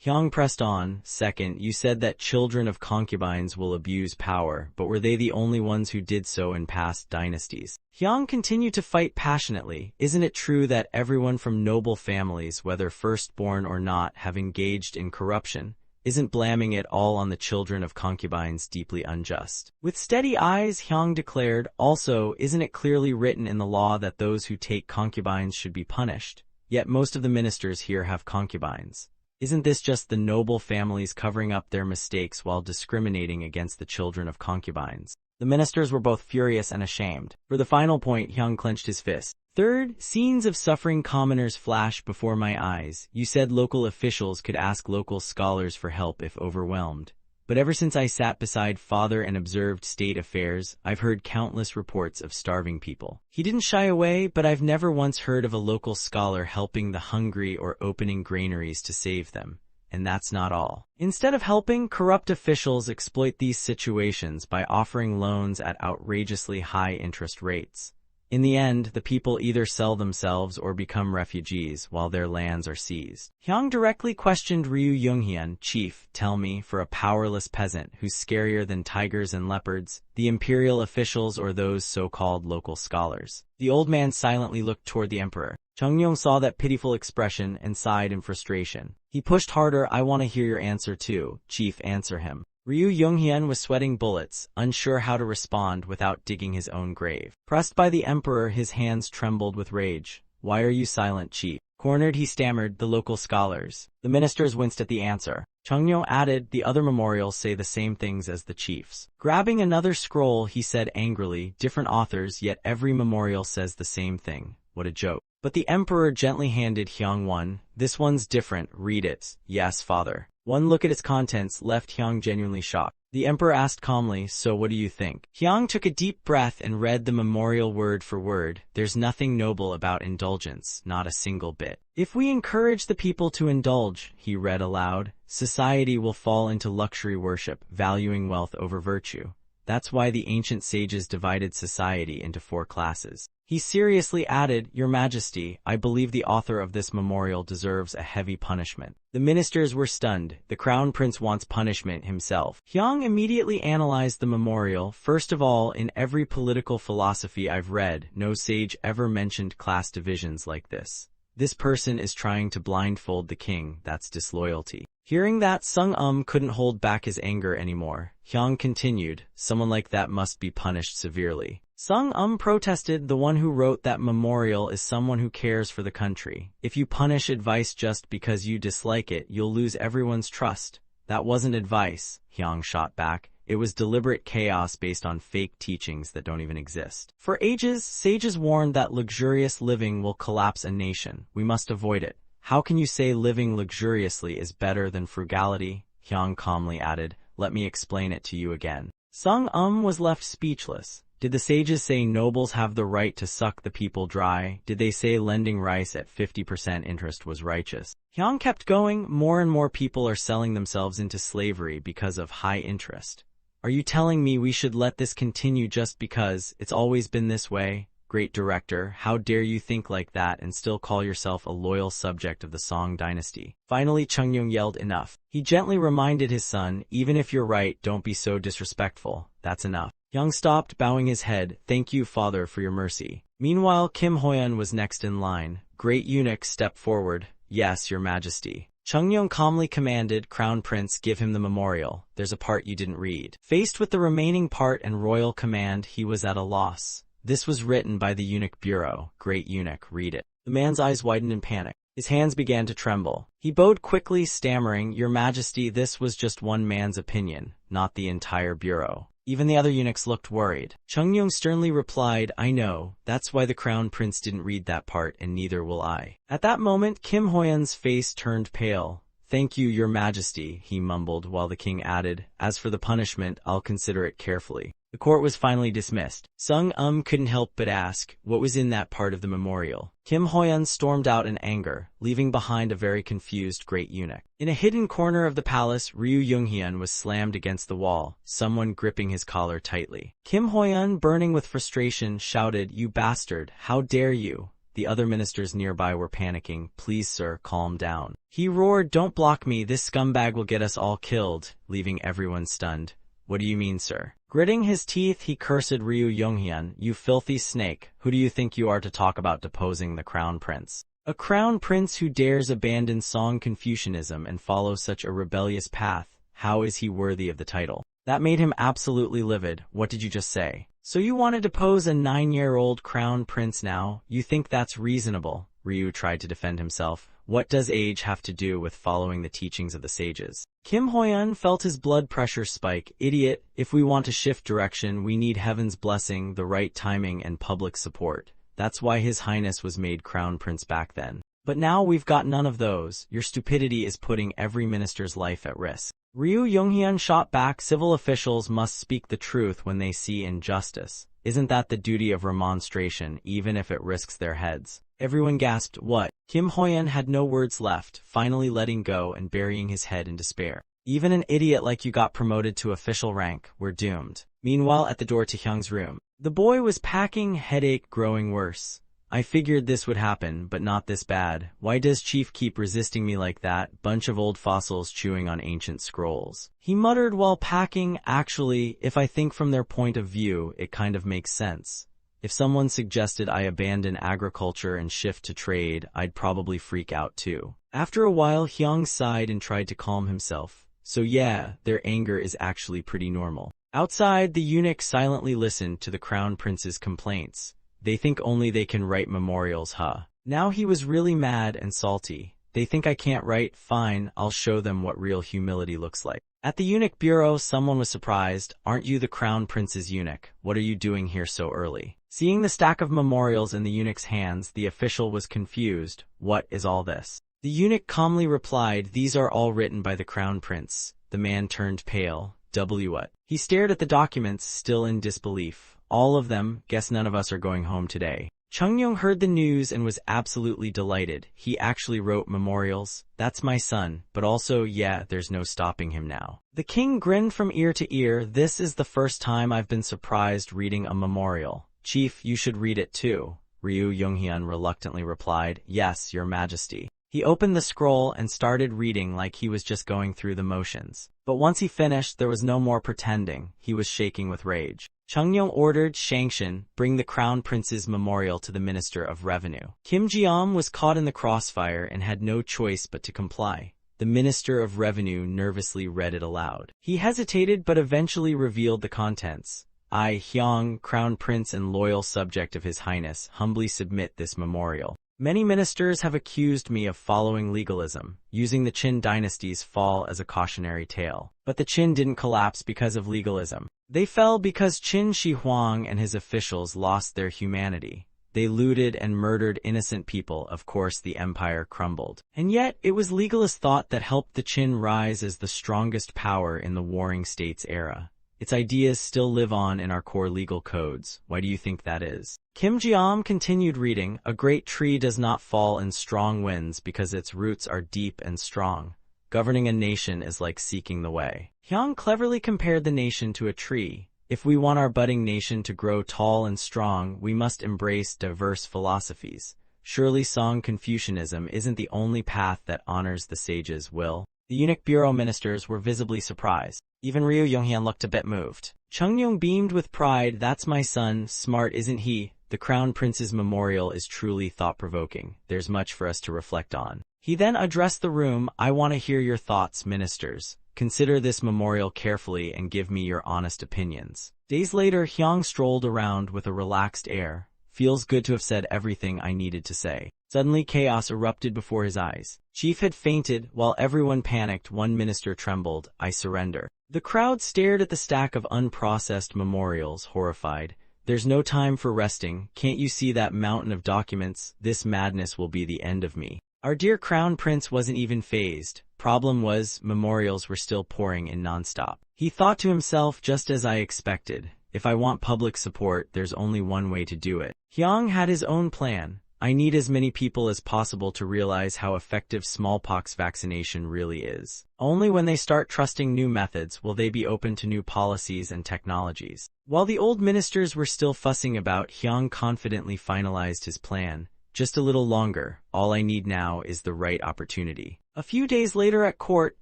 Hyang pressed on. Second, you said that children of concubines will abuse power, but were they the only ones who did so in past dynasties? Hyang continued to fight passionately. Isn't it true that everyone from noble families, whether firstborn or not, have engaged in corruption? Isn't blaming it all on the children of concubines deeply unjust? With steady eyes, Hyang declared, also, isn't it clearly written in the law that those who take concubines should be punished? Yet most of the ministers here have concubines. Isn't this just the noble families covering up their mistakes while discriminating against the children of concubines? The ministers were both furious and ashamed. For the final point, Hyang clenched his fist. Third, scenes of suffering commoners flash before my eyes. You said local officials could ask local scholars for help if overwhelmed. But ever since I sat beside father and observed state affairs, I've heard countless reports of starving people. He didn't shy away, but I've never once heard of a local scholar helping the hungry or opening granaries to save them. And that's not all. Instead of helping, corrupt officials exploit these situations by offering loans at outrageously high interest rates. In the end, the people either sell themselves or become refugees while their lands are seized. Hyang directly questioned Ryu Younghyun, chief, tell me, for a powerless peasant who's scarier than tigers and leopards, the imperial officials or those so-called local scholars. The old man silently looked toward the emperor. Chungnyeong saw that pitiful expression and sighed in frustration. He pushed harder. I want to hear your answer too, chief, answer him. Ryu Younghyun was sweating bullets, unsure how to respond without digging his own grave. Pressed by the emperor, his hands trembled with rage. Why are you silent, chief? Cornered, he stammered, the local scholars. The ministers winced at the answer. Chungnyeong added, the other memorials say the same things as the chief's. Grabbing another scroll, he said angrily, different authors, yet every memorial says the same thing. What a joke. But the emperor gently handed Hyang one. This one's different, read it. Yes, father. One look at its contents left Hyang genuinely shocked. The emperor asked calmly, so what do you think? Hyang took a deep breath and read the memorial word for word. There's nothing noble about indulgence, not a single bit. If we encourage the people to indulge, he read aloud, society will fall into luxury worship, valuing wealth over virtue. That's why the ancient sages divided society into 4 classes. He seriously added, Your Majesty, I believe the author of this memorial deserves a heavy punishment. The ministers were stunned. The crown prince wants punishment himself. Hyang immediately analyzed the memorial. First of all, in every political philosophy I've read, no sage ever mentioned class divisions like this. This person is trying to blindfold the king. That's disloyalty. Hearing that, Sung couldn't hold back his anger anymore. Hyang continued, someone like that must be punished severely. Sung protested, the one who wrote that memorial is someone who cares for the country. If you punish advice just because you dislike it, you'll lose everyone's trust. That wasn't advice, Hyang shot back. It was deliberate chaos based on fake teachings that don't even exist. For ages, sages warned that luxurious living will collapse a nation. We must avoid it. How can you say living luxuriously is better than frugality? Hyang calmly added, let me explain it to you again. Sung was left speechless. Did the sages say nobles have the right to suck the people dry? Did they say lending rice at 50% interest was righteous? Hyang kept going. More and more people are selling themselves into slavery because of high interest. Are you telling me we should let this continue just because it's always been this way? Great director, how dare you think like that and still call yourself a loyal subject of the Song dynasty? Finally, Chungnyeong yelled enough. He gently reminded his son, even if you're right, don't be so disrespectful. That's enough. Hyang stopped, bowing his head. Thank you, father, for your mercy. Meanwhile, Kim Hoyeon was next in line. Great eunuch stepped forward. Yes, your majesty. Chungnyeong calmly commanded, Crown Prince, give him the memorial. There's a part you didn't read. Faced with the remaining part and royal command, he was at a loss. This was written by the eunuch bureau. Great eunuch, read it. The man's eyes widened in panic. His hands began to tremble. He bowed quickly, stammering, Your Majesty, this was just one man's opinion, not the entire bureau. Even the other eunuchs looked worried. Chungnyeong sternly replied, I know, that's why the crown prince didn't read that part, and neither will I. At that moment, Kim Hoyeon's face turned pale. Thank you, your majesty, he mumbled, while the king added, as for the punishment, I'll consider it carefully. The court was finally dismissed. Sung couldn't help but ask, what was in that part of the memorial? Kim Hoyeon stormed out in anger, leaving behind a very confused great eunuch. In a hidden corner of the palace, Ryu Younghyun was slammed against the wall, someone gripping his collar tightly. Kim Hoyeon, burning with frustration, shouted, "You bastard, how dare you!" The other ministers nearby were panicking. "Please, sir, calm down." He roared, "Don't block me, this scumbag will get us all killed," leaving everyone stunned. "What do you mean, sir?" Gritting his teeth, he cursed Ryu Younghyun, "You filthy snake, who do you think you are to talk about deposing the crown prince? A crown prince who dares abandon Song Confucianism and follow such a rebellious path, how is he worthy of the title?" That made him absolutely livid. "What did you just say? So you want to depose a 9-year-old crown prince now? You think that's reasonable?" Ryu tried to defend himself. "What does age have to do with following the teachings of the sages?" Kim Hoyeon felt his blood pressure spike. "Idiot, if we want to shift direction, we need heaven's blessing, the right timing, and public support. That's why His Highness was made crown prince back then. But now we've got none of those. Your stupidity is putting every minister's life at risk." Ryu Younghyun shot back, "Civil officials must speak the truth when they see injustice. Isn't that the duty of remonstration, even if it risks their heads?" Everyone gasped, "What?" Kim Hoyeon had no words left, finally letting go and burying his head in despair. "Even an idiot like you got promoted to official rank. We're doomed." Meanwhile, at the door to Hyung's room, the boy was packing, headache growing worse. "I figured this would happen, but not this bad. Why does Chief keep resisting me like that? Bunch of old fossils chewing on ancient scrolls." He muttered while packing, "Actually, if I think from their point of view, it kind of makes sense. If someone suggested I abandon agriculture and shift to trade, I'd probably freak out too." After a while, Hyung sighed and tried to calm himself. "So yeah, their anger is actually pretty normal." Outside, the eunuch silently listened to the crown prince's complaints. "They think only they can write memorials, huh?" Now he was really mad and salty. "They think I can't write? Fine, I'll show them what real humility looks like." At the eunuch bureau, someone was surprised. "Aren't you the crown prince's eunuch? What are you doing here so early?" Seeing the stack of memorials in the eunuch's hands, the official was confused. "What is all this?" The eunuch calmly replied, "These are all written by the crown prince." The man turned pale. What? He stared at the documents, still in disbelief. "All of them? Guess none of us are going home today." Chungyong heard the news and was absolutely delighted. "He actually wrote memorials? That's my son, but also, yeah, there's no stopping him now." The king grinned from ear to ear. "This is the first time I've been surprised reading a memorial. Chief, you should read it too." Ryu Younghyun reluctantly replied, "Yes, your majesty." He opened the scroll and started reading like he was just going through the motions. But once he finished, there was no more pretending. He was shaking with rage. Chungyong ordered, "Shangshan, bring the crown prince's memorial to the Minister of Revenue." Kim Jiam was caught in the crossfire and had no choice but to comply. The Minister of Revenue nervously read it aloud. He hesitated but eventually revealed the contents. "I, Hyung, crown prince and loyal subject of His Highness, humbly submit this memorial. Many ministers have accused me of following legalism, using the Qin dynasty's fall as a cautionary tale. But the Qin didn't collapse because of legalism. They fell because Qin Shi Huang and his officials lost their humanity. They looted and murdered innocent people. Of course, the empire crumbled. And yet, it was legalist thought that helped the Qin rise as the strongest power in the Warring States era. Its ideas still live on in our core legal codes. Why do you think that is?" Kim Jiam continued reading, "A great tree does not fall in strong winds because its roots are deep and strong. Governing a nation is like seeking the way." Hyung cleverly compared the nation to a tree. "If we want our budding nation to grow tall and strong, we must embrace diverse philosophies. Surely Song Confucianism isn't the only path that honors the sages' will." The eunuch bureau ministers were visibly surprised. Even Ryu Younghyun looked a bit moved. Chungyong beamed with pride. "That's my son. Smart, isn't he? The crown prince's memorial is truly thought-provoking. There's much for us to reflect on." He then addressed the room. "I want to hear your thoughts, ministers. Consider this memorial carefully and give me your honest opinions." Days later, Hyung strolled around with a relaxed air. "Feels good to have said everything I needed to say." Suddenly, chaos erupted before his eyes. Chief had fainted. While everyone panicked, one minister trembled. "I surrender." The crowd stared at the stack of unprocessed memorials, horrified. "There's no time for resting. Can't you see that mountain of documents? This madness will be the end of me." Our dear crown prince wasn't even fazed. Problem was, memorials were still pouring in nonstop. He thought to himself, "Just as I expected. If I want public support, there's only one way to do it. Hyang had his own plan. I need as many people as possible to realize how effective smallpox vaccination really is. Only when they start trusting new methods will they be open to new policies and technologies. While the old ministers were still fussing about, Hyang confidently finalized his plan. Just a little longer. All I need now is the right opportunity. A few days later at court,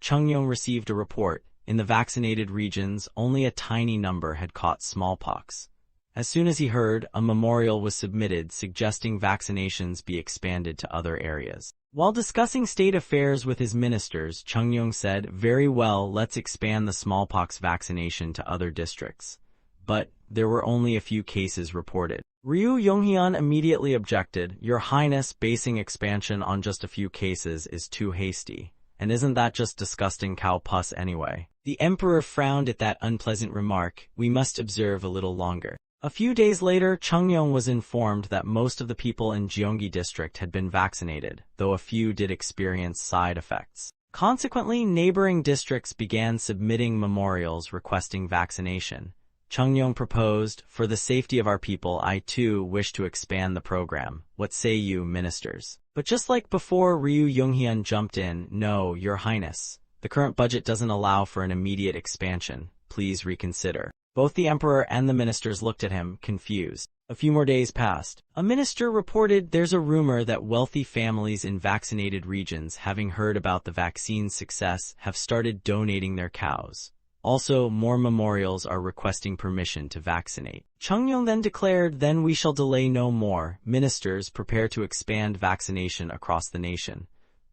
Chungyong received a report. In the vaccinated regions, only a tiny number had caught smallpox. As soon as he heard, a memorial was submitted suggesting vaccinations be expanded to other areas. While discussing state affairs with his ministers, Chungyong said, "Very well, let's expand the smallpox vaccination to other districts." But there were only a few cases reported. Ryu Yonghyun immediately objected, "Your Highness, basing expansion on just a few cases is too hasty. And isn't that just disgusting cow pus anyway?" The emperor frowned at that unpleasant remark. "We must observe a little longer." A few days later, Chungyong was informed that most of the people in Gyeonggi district had been vaccinated, though a few did experience side effects. Consequently, neighboring districts began submitting memorials requesting vaccination. Chungyong proposed, "For the safety of our people, I too wish to expand the program. What say you, ministers?" But just like before, Ryu Yonghyun jumped in, "No, Your Highness. The current budget doesn't allow for an immediate expansion. Please reconsider." Both the emperor and the ministers looked at him, confused. A few more days passed. A minister reported, "There's a rumor that wealthy families in vaccinated regions, having heard about the vaccine's success, have started donating their cows. Also, more memorials are requesting permission to vaccinate." Chungyong then declared, "Then we shall delay no more. Ministers, prepare to expand vaccination across the nation."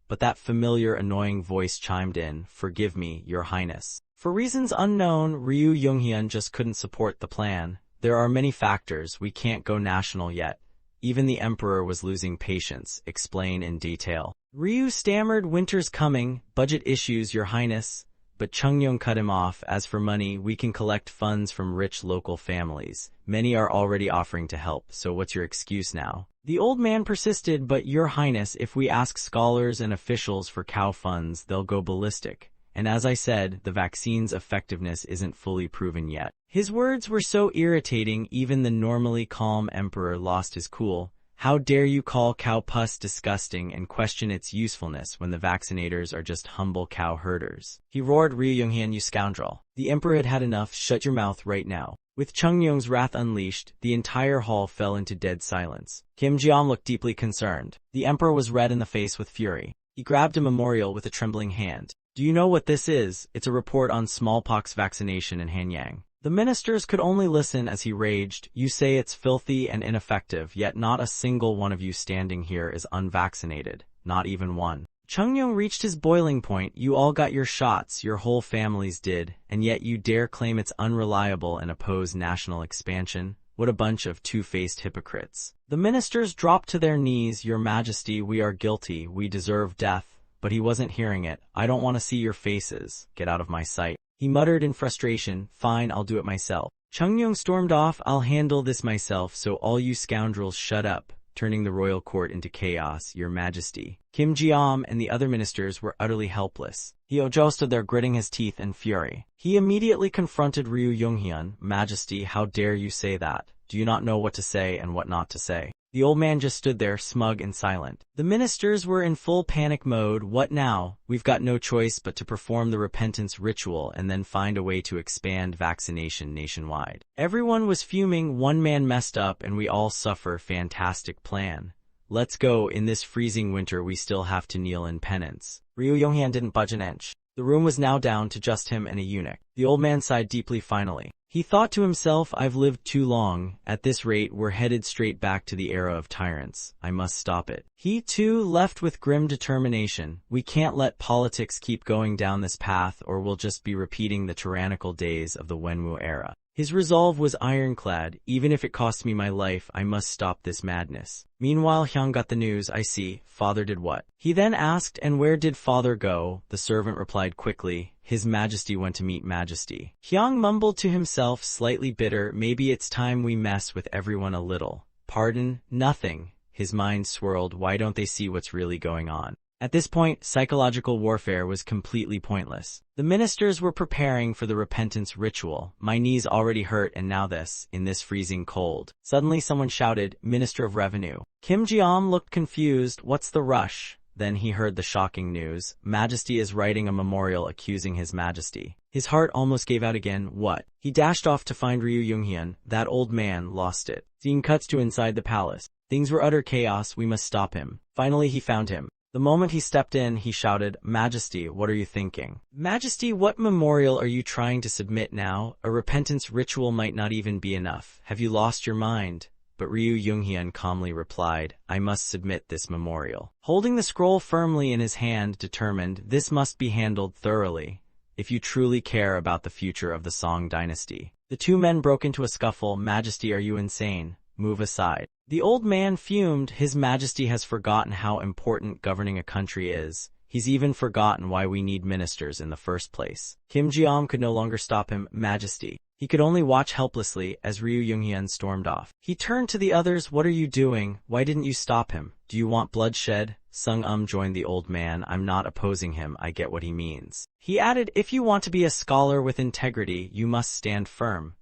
But that familiar, annoying voice chimed in, "Forgive me, Your Highness. For reasons unknown, Ryu Yonghyun just couldn't support the plan. There are many factors, we can't go national yet." Even the emperor was losing patience. "Explain in detail." Ryu stammered, "Winter's coming, budget issues, Your Highness." But Chungyong cut him off. "As for money, we can collect funds from rich local families. Many are already offering to help, so what's your excuse now?" The old man persisted, "But Your Highness, if we ask scholars and officials for cow funds, they'll go ballistic. And as I said, the vaccine's effectiveness isn't fully proven yet." His words were so irritating, even the normally calm emperor lost his cool. "How dare you call cow pus disgusting and question its usefulness when the vaccinators are just humble cow herders?" He roared, "Ryu Yonghyun, you scoundrel." The emperor had had enough. "Shut your mouth right now." With Chungyong's wrath unleashed, the entire hall fell into dead silence. Kim Jiam looked deeply concerned. The emperor was red in the face with fury. He grabbed a memorial with a trembling hand. "Do you know what this is? It's a report on smallpox vaccination in Hanyang." The ministers could only listen as he raged. "You say it's filthy and ineffective, yet not a single one of you standing here is unvaccinated. Not even one." Chungyong reached his boiling point. "You all got your shots, your whole families did, and yet you dare claim it's unreliable and oppose national expansion? What a bunch of two-faced hypocrites." The ministers dropped to their knees. "Your Majesty, we are guilty. We deserve death." But he wasn't hearing it. "I don't want to see your faces. Get out of my sight." He muttered in frustration, "Fine, I'll do it myself." Chungyong stormed off. "I'll handle this myself, so all you scoundrels shut up," turning the royal court into chaos. "Your Majesty." Kim Jiam and the other ministers were utterly helpless. Hyo-jo stood there gritting his teeth in fury. He immediately confronted Ryu Yonghyun. "Majesty, how dare you say that? Do you not know what to say and what not to say?" The old man just stood there, smug and silent. The ministers were in full panic mode. "What now? We've got no choice but to perform the repentance ritual and then find a way to expand vaccination nationwide." Everyone was fuming. "One man messed up and we all suffer. Fantastic plan. Let's go. In this freezing winter we still have to kneel in penance." Ryu Yonghyun didn't budge an inch. The room was now down to just him and a eunuch. The old man sighed deeply finally. He thought to himself, "I've lived too long. At this rate, we're headed straight back to the era of tyrants. I must stop it." He, too, left with grim determination. "We can't let politics keep going down this path or we'll just be repeating the tyrannical days of the Wenwu era." His resolve was ironclad. "Even if it costs me my life, I must stop this madness." Meanwhile, Hyang got the news. "I see. Father did what?" He then asked, "And where did father go?" The servant replied quickly, "His Majesty went to meet Majesty." Hyang mumbled to himself, slightly bitter, "Maybe it's time we mess with everyone a little." "Pardon? Nothing." His mind swirled. "Why don't they see what's really going on?" At this point, psychological warfare was completely pointless. The ministers were preparing for the repentance ritual. My knees already hurt and now this, in this freezing cold. Suddenly someone shouted, "Minister of Revenue." Kim Ji-am looked confused. What's the rush? Then he heard the shocking news. Majesty is writing a memorial accusing His Majesty. His heart almost gave out again. What? He dashed off to find Ryu Younghyun. That old man lost it. Scene cuts to inside the palace. Things were utter chaos. We must stop him. Finally he found him. The moment he stepped in, he shouted, "Majesty, what are you thinking?" "Majesty, what memorial are you trying to submit now? A repentance ritual might not even be enough. Have you lost your mind?" But Ryu Younghyun calmly replied, "I must submit this memorial." Holding the scroll firmly in his hand, determined, this must be handled thoroughly, if you truly care about the future of the Song dynasty. The two men broke into a scuffle. "Majesty, are you insane? Move aside." The old man fumed. His Majesty has forgotten how important governing a country is. He's even forgotten why we need ministers in the first place. Kim Ji-am could no longer stop him. "Majesty." He could only watch helplessly as Ryu Younghyun stormed off. He turned to the others. "What are you doing? Why didn't you stop him? Do you want bloodshed?" Sung joined the old man. "I'm not opposing him. I get what he means." He added, "If you want to be a scholar with integrity, you must stand firm."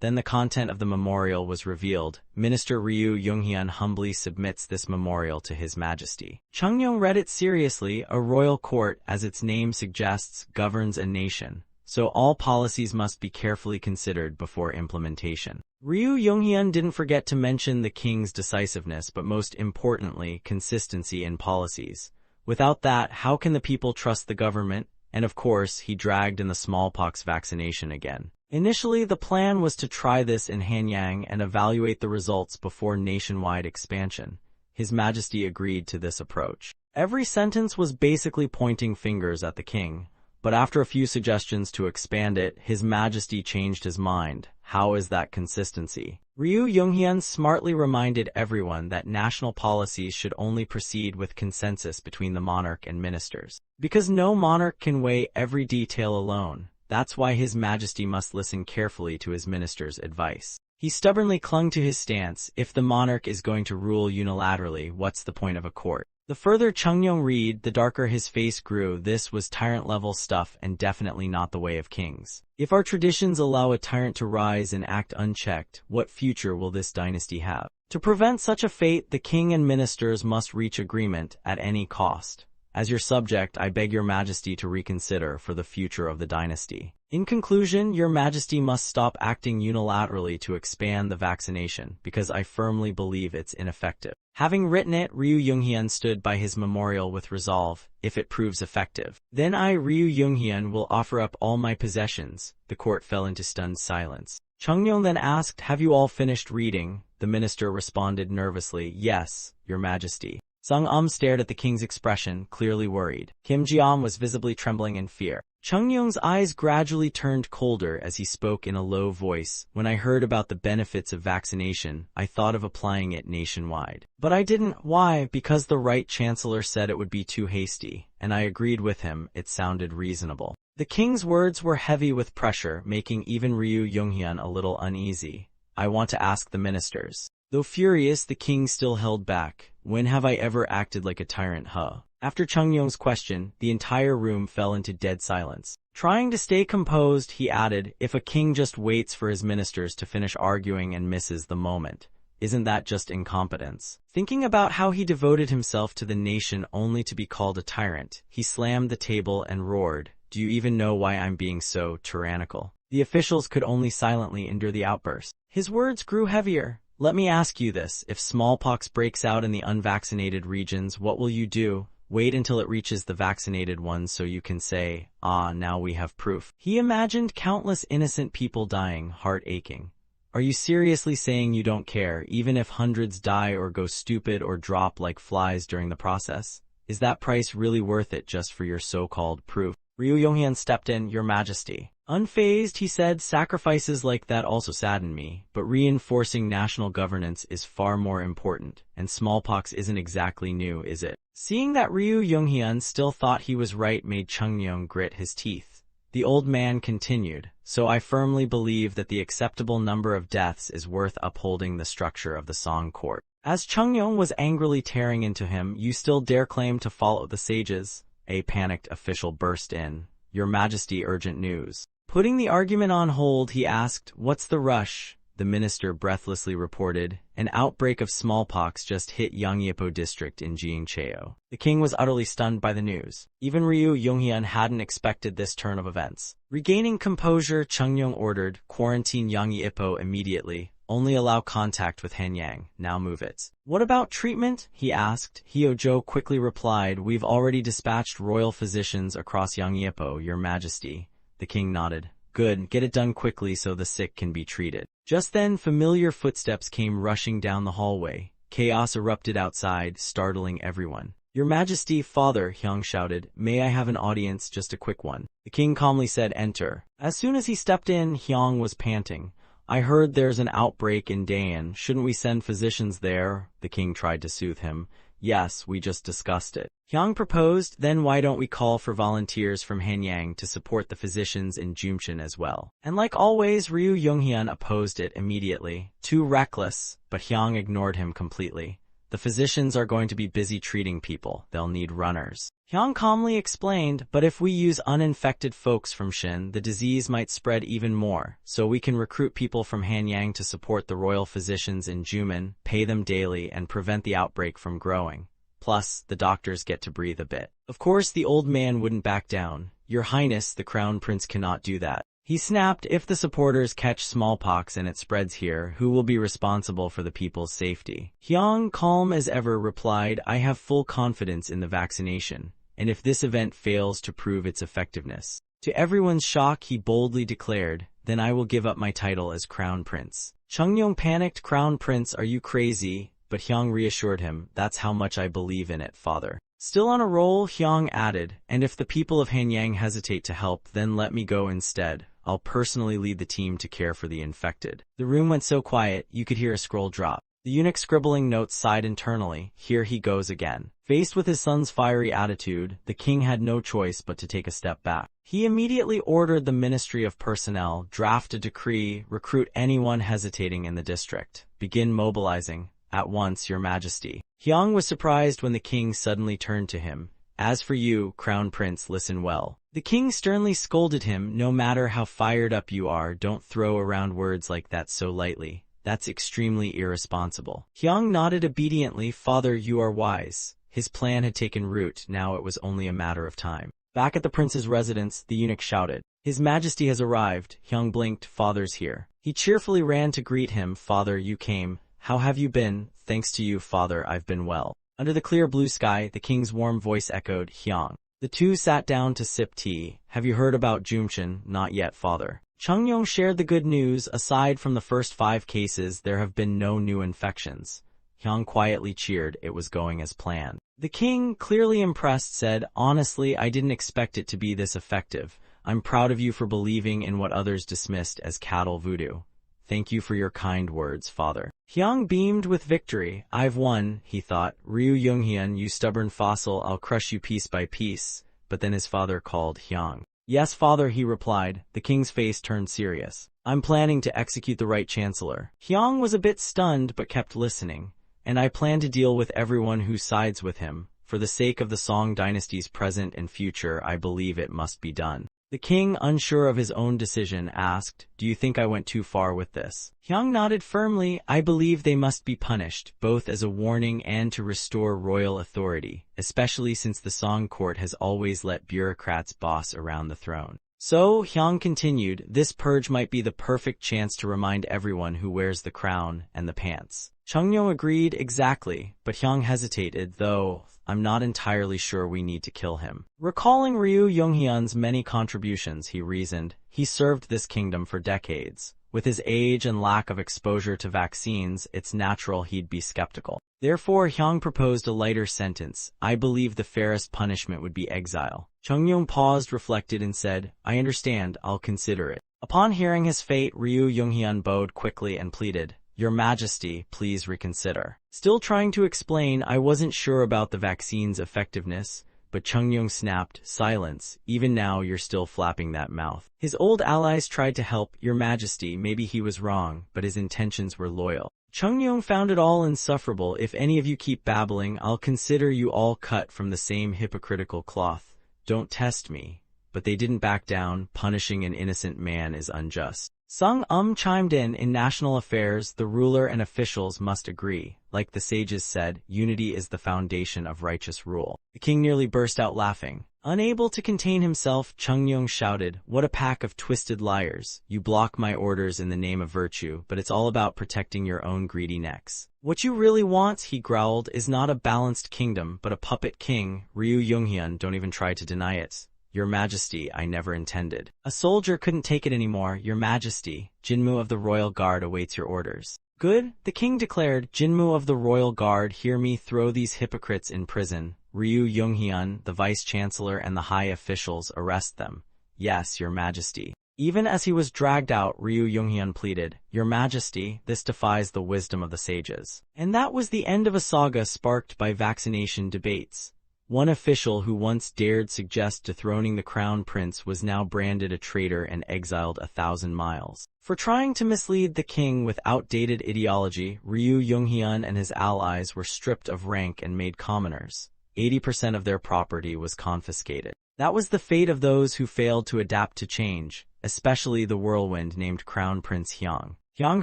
Then the content of the memorial was revealed. Minister Ryu Younghyun humbly submits this memorial to His Majesty. Chungyong read it seriously. A royal court, as its name suggests, governs a nation, so all policies must be carefully considered before implementation. Ryu Younghyun didn't forget to mention the king's decisiveness, but most importantly, consistency in policies. Without that, how can the people trust the government? And of course, he dragged in the smallpox vaccination again. Initially, the plan was to try this in Hanyang and evaluate the results before nationwide expansion. His Majesty agreed to this approach. Every sentence was basically pointing fingers at the king, but after a few suggestions to expand it, His Majesty changed his mind. How is that consistency? Ryu Younghyun smartly reminded everyone that national policies should only proceed with consensus between the monarch and ministers. Because no monarch can weigh every detail alone. That's why His Majesty must listen carefully to his ministers' advice. He stubbornly clung to his stance. If the monarch is going to rule unilaterally, what's the point of a court? The further Chungyong read, the darker his face grew. This was tyrant-level stuff and definitely not the way of kings. If our traditions allow a tyrant to rise and act unchecked, what future will this dynasty have? To prevent such a fate, the king and ministers must reach agreement at any cost. As your subject, I beg your Majesty to reconsider for the future of the dynasty. In conclusion, your Majesty must stop acting unilaterally to expand the vaccination, because I firmly believe it's ineffective. Having written it, Ryu Younghyun stood by his memorial with resolve. If it proves effective, then I, Ryu Younghyun, will offer up all my possessions. The court fell into stunned silence. Chungyong then asked, "Have you all finished reading?" The minister responded nervously, "Yes, your Majesty." Sung stared at the king's expression, clearly worried. Kim Ji-am was visibly trembling in fear. Chungyong's eyes gradually turned colder as he spoke in a low voice. "When I heard about the benefits of vaccination, I thought of applying it nationwide. But I didn't. Why? Because the right chancellor said it would be too hasty, and I agreed with him. It sounded reasonable." The king's words were heavy with pressure, making even Ryu Younghyun a little uneasy. "I want to ask the ministers." Though furious, the king still held back. "When have I ever acted like a tyrant, huh?" After Chungyong's question, the entire room fell into dead silence. Trying to stay composed, he added, "If a king just waits for his ministers to finish arguing and misses the moment, isn't that just incompetence?" Thinking about how he devoted himself to the nation only to be called a tyrant, he slammed the table and roared, "Do you even know why I'm being so tyrannical?" The officials could only silently endure the outburst. His words grew heavier. "Let me ask you this. If smallpox breaks out in the unvaccinated regions, what will you do? Wait until it reaches the vaccinated ones so you can say, 'Ah, now we have proof.'" He imagined countless innocent people dying, heart aching. "Are you seriously saying you don't care, even if hundreds die or go stupid or drop like flies during the process? Is that price really worth it just for your so-called proof?" Ryu Younghyun stepped in. "Your Majesty." Unfazed, he said, "Sacrifices like that also sadden me, but reinforcing national governance is far more important, and smallpox isn't exactly new, is it?" Seeing that Ryu Younghyun still thought he was right made Chungyong grit his teeth. The old man continued, "So I firmly believe that the acceptable number of deaths is worth upholding the structure of the Song court. As Chungyong was angrily tearing into him, "You still dare claim to follow the sages?" A panicked official burst in. "Your Majesty, urgent news." Putting the argument on hold, he asked, "What's the rush?" The minister breathlessly reported, "An outbreak of smallpox just hit Yangyepo district in Jiangcheo." The king was utterly stunned by the news. Even Ryu Yonghyun hadn't expected this turn of events. Regaining composure, Chungyong ordered, "Quarantine Yangyepo immediately. Only allow contact with Hanyang. Now move it." "What about treatment?" he asked. Hyo-jo quickly replied, "We've already dispatched royal physicians across Yangyepo, Your Majesty." The king nodded. "Good, get it done quickly so the sick can be treated." Just then, familiar footsteps came rushing down the hallway. Chaos erupted outside, startling everyone. "Your Majesty, Father," Hyang shouted, "may I have an audience, just a quick one?" The king calmly said, "Enter." As soon as he stepped in, Hyang was panting. "I heard there's an outbreak in Daean. Shouldn't we send physicians there?" The king tried to soothe him. "Yes, we just discussed it." Hyang proposed, "Then why don't we call for volunteers from Hanyang to support the physicians in Jumcheon as well?" And like always, Ryu Yonghyun opposed it immediately. Too reckless, but Hyang ignored him completely. "The physicians are going to be busy treating people. They'll need runners." Hyang calmly explained, "But if we use uninfected folks from Shin, the disease might spread even more. So we can recruit people from Hanyang to support the royal physicians in Jumen, pay them daily, and prevent the outbreak from growing. Plus, the doctors get to breathe a bit." Of course, the old man wouldn't back down. "Your Highness, the Crown Prince cannot do that." He snapped, "If the supporters catch smallpox and it spreads here, who will be responsible for the people's safety?" Hyang, calm as ever, replied, "I have full confidence in the vaccination, and if this event fails to prove its effectiveness." To everyone's shock, he boldly declared, "Then I will give up my title as Crown Prince." Chungyong panicked. "Crown Prince, are you crazy?" But Hyang reassured him, "That's how much I believe in it, Father." Still on a roll, Hyang added, "And if the people of Hanyang hesitate to help, then let me go instead. I'll personally lead the team to care for the infected." The room went so quiet, you could hear a scroll drop. The eunuch scribbling notes sighed internally. Here he goes again. Faced with his son's fiery attitude, the king had no choice but to take a step back. He immediately ordered the Ministry of Personnel, draft a decree, recruit anyone hesitating in the district. Begin mobilizing. At once, Your Majesty. Hyang was surprised when the king suddenly turned to him. "As for you, Crown Prince, listen well." The king sternly scolded him, "No matter how fired up you are, don't throw around words like that so lightly. That's extremely irresponsible." Hyang nodded obediently. "Father, you are wise." His plan had taken root, now it was only a matter of time. Back at the prince's residence, the eunuch shouted, "His Majesty has arrived." Hyang blinked. "Father's here." He cheerfully ran to greet him. "Father, you came. How have you been?" "Thanks to you, Father, I've been well." Under the clear blue sky, the king's warm voice echoed, "Hyang." The two sat down to sip tea. "Have you heard about Jumcheon?" "Not yet, Father." Chungyong shared the good news. "Aside from the first 5 cases, there have been no new infections." Hyang quietly cheered. It was going as planned. The king, clearly impressed, said, "Honestly, I didn't expect it to be this effective. I'm proud of you for believing in what others dismissed as cattle voodoo. Thank you for your kind words, Father." Hyang beamed with victory. "I've won," he thought. "Ryu Yonghyun, you stubborn fossil, I'll crush you piece by piece." But then his father called Hyang. "Yes, Father," he replied. The king's face turned serious. "I'm planning to execute the right chancellor." Hyang was a bit stunned but kept listening. "And I plan to deal with everyone who sides with him. For the sake of the Song dynasty's present and future, I believe it must be done." The king, unsure of his own decision, asked, "Do you think I went too far with this?" Hyang nodded firmly. "I believe they must be punished, both as a warning and to restore royal authority, especially since the Song court has always let bureaucrats boss around the throne." So, Hyang continued, "This purge might be the perfect chance to remind everyone who wears the crown and the pants." Chungnyo agreed, "Exactly," but Hyang hesitated, "Though, I'm not entirely sure we need to kill him." Recalling Ryu Yonghyun's many contributions, he reasoned, he served this kingdom for decades. With his age and lack of exposure to vaccines, it's natural he'd be skeptical. Therefore, Hyang proposed a lighter sentence. "I believe the fairest punishment would be exile." Chungnyo paused, reflected, and said, "I understand, I'll consider it." Upon hearing his fate, Ryu Yonghyun bowed quickly and pleaded, "Your Majesty, please reconsider." Still trying to explain, "I wasn't sure about the vaccine's effectiveness," but Chungyong snapped, "Silence, even now you're still flapping that mouth." His old allies tried to help. "Your Majesty, maybe he was wrong, but his intentions were loyal." Chungyong found it all insufferable. If any of you keep babbling, I'll consider you all cut from the same hypocritical cloth. Don't test me. But they didn't back down. Punishing an innocent man is unjust. Sung chimed in national affairs, the ruler and officials must agree. Like the sages said, unity is the foundation of righteous rule. The king nearly burst out laughing. Unable to contain himself, Chungyong shouted, "What a pack of twisted liars! You block my orders in the name of virtue, but it's all about protecting your own greedy necks. What you really want," he growled, "is not a balanced kingdom, but a puppet king. Ryu Yonghyun, don't even try to deny it. Your Majesty, I never intended." A soldier couldn't take it anymore. "Your Majesty, Jinmu of the Royal Guard awaits your orders." "Good," the king declared. "Jinmu of the Royal Guard, hear me, throw these hypocrites in prison. Ryu Yonghyun, the vice-chancellor and the high officials, arrest them." "Yes, your Majesty." Even as he was dragged out, Ryu Yonghyun pleaded, "Your Majesty, this defies the wisdom of the sages." And that was the end of a saga sparked by vaccination debates. One official who once dared suggest dethroning the crown prince was now branded a traitor and exiled 1,000 miles. For trying to mislead the king with outdated ideology, Ryu Yonghyun and his allies were stripped of rank and made commoners. 80% of their property was confiscated. That was the fate of those who failed to adapt to change, especially the whirlwind named Crown Prince Hyang. Hyang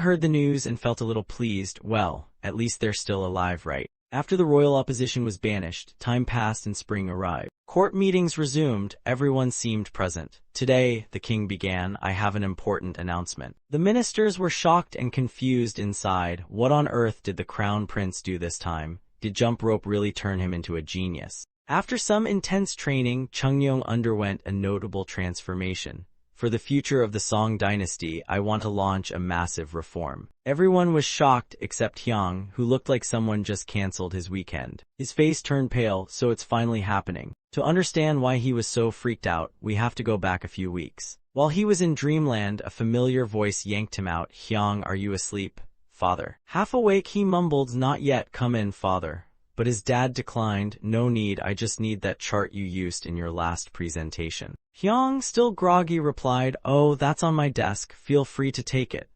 heard the news and felt a little pleased. Well, at least they're still alive, right? After the royal opposition was banished, time passed and spring arrived. Court meetings resumed, everyone seemed present. "Today," the king began, "I have an important announcement." The ministers were shocked and confused inside. What on earth did the crown prince do this time? Did jump rope really turn him into a genius? After some intense training, Chungyong underwent a notable transformation. "For the future of the Song dynasty, I want to launch a massive reform." Everyone was shocked except Hyang, who looked like someone just canceled his weekend. His face turned pale. "So it's finally happening." To understand why he was so freaked out, we have to go back a few weeks. While he was in dreamland, a familiar voice yanked him out. "Hyang, are you asleep, father?" Half awake, he mumbled, "Not yet, come in, father." But his dad declined. "No need, I just need that chart you used in your last presentation." Hyang, still groggy, replied, "Oh, that's on my desk, feel free to take it."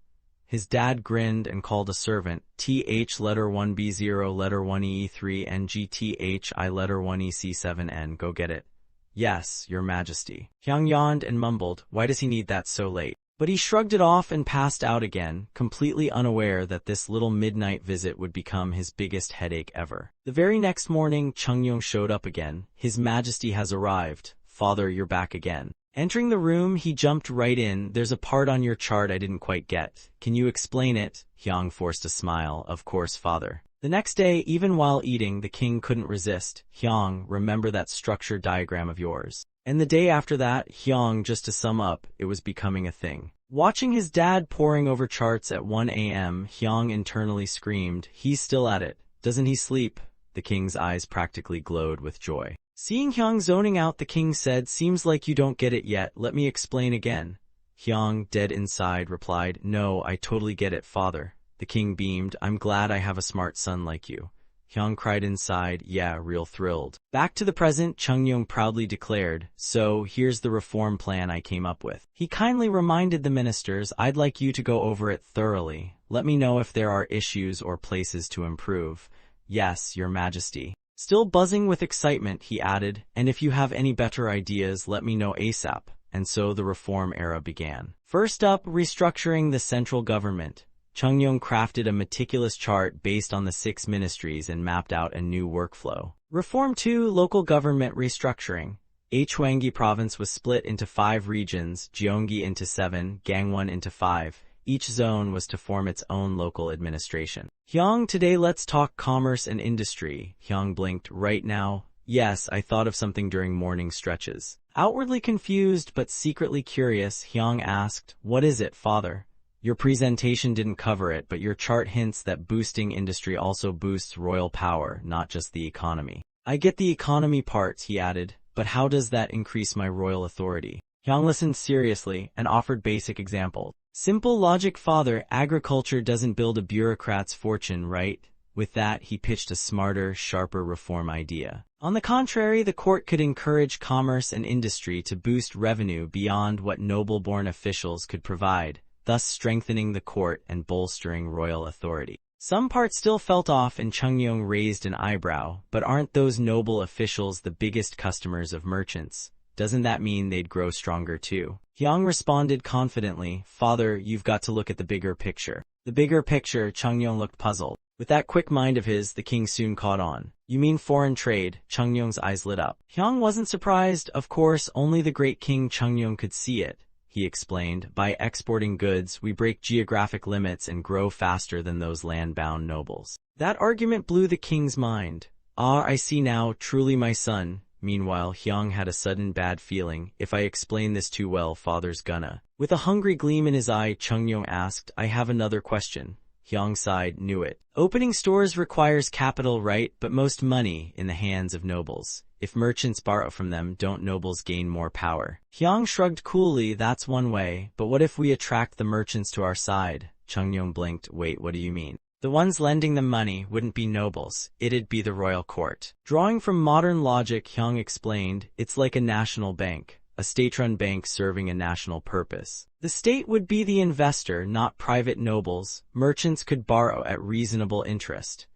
His dad grinned and called a servant. "Th letter 1B0 letter 1E3 NGTHI letter 1EC7N, go get it." "Yes, your Majesty." Hyang yawned and mumbled, "Why does he need that so late?" But he shrugged it off and passed out again, completely unaware that this little midnight visit would become his biggest headache ever. The very next morning, Chungyong showed up again. "His Majesty has arrived. Father, you're back again." Entering the room, he jumped right in. "There's a part on your chart I didn't quite get. Can you explain it?" Hyang forced a smile. "Of course, father." The next day, even while eating, the king couldn't resist. "Hyang, remember that structure diagram of yours?" And the day after that, Hyang, just to sum up, it was becoming a thing. Watching his dad poring over charts at 1 a.m., Hyang internally screamed, "He's still at it. Doesn't he sleep?" The king's eyes practically glowed with joy. Seeing Hyang zoning out, the king said, "Seems like you don't get it yet. Let me explain again." Hyang, dead inside, replied, "No, I totally get it, father." The king beamed, "I'm glad I have a smart son like you." Hyang cried inside, "Yeah, real thrilled." Back to the present, Chungyong proudly declared, "So, here's the reform plan I came up with." He kindly reminded the ministers, "I'd like you to go over it thoroughly. Let me know if there are issues or places to improve." "Yes, your Majesty." Still buzzing with excitement, he added, "And if you have any better ideas, let me know ASAP." And so the reform era began. First up, restructuring the central government. Chungyong crafted a meticulous chart based on the 6 ministries and mapped out a new workflow. Reform 2, local government restructuring. Hwanggi province was split into 5 regions, Gyeonggi into 7, Gangwon into 5. Each zone was to form its own local administration. "Hyang, today let's talk commerce and industry." Hyang blinked. "Right now?" "Yes, I thought of something during morning stretches." Outwardly confused but secretly curious, Hyang asked, "What is it, father?" "Your presentation didn't cover it, but your chart hints that boosting industry also boosts royal power, not just the economy." "I get the economy part," he added, "but how does that increase my royal authority?" Hyang listened seriously and offered basic example. "Simple logic, father. Agriculture doesn't build a bureaucrat's fortune, right?" With that, he pitched a smarter, sharper reform idea. On the contrary, the court could encourage commerce and industry to boost revenue beyond what noble-born officials could provide, thus strengthening the court and bolstering royal authority. Some parts still felt off and Chungyong raised an eyebrow, but aren't those noble officials the biggest customers of merchants? Doesn't that mean they'd grow stronger too? Hyang responded confidently, Father, you've got to look at the bigger picture. The bigger picture, Chungyong looked puzzled. With that quick mind of his, the king soon caught on. You mean foreign trade? Chungyong's eyes lit up. Hyang wasn't surprised. Of course, only the great king Chungyong could see it. He explained, by exporting goods, we break geographic limits and grow faster than those land-bound nobles. That argument blew the king's mind. Ah, I see now, truly my son. Meanwhile, Hyang had a sudden bad feeling. If I explain this too well, father's gonna. With a hungry gleam in his eye, Chungyong asked, I have another question. Hyang sighed, knew it. Opening stores requires capital, right? But most money in the hands of nobles. If merchants borrow from them, don't nobles gain more power? Hyang shrugged coolly, that's one way, but what if we attract the merchants to our side? Chungyong blinked, wait, what do you mean? The ones lending them money wouldn't be nobles, it'd be the royal court. Drawing from modern logic, Hyang explained, it's like a national bank. A state-run bank serving a national purpose. The state would be the investor, not private nobles. Merchants could borrow at reasonable interest.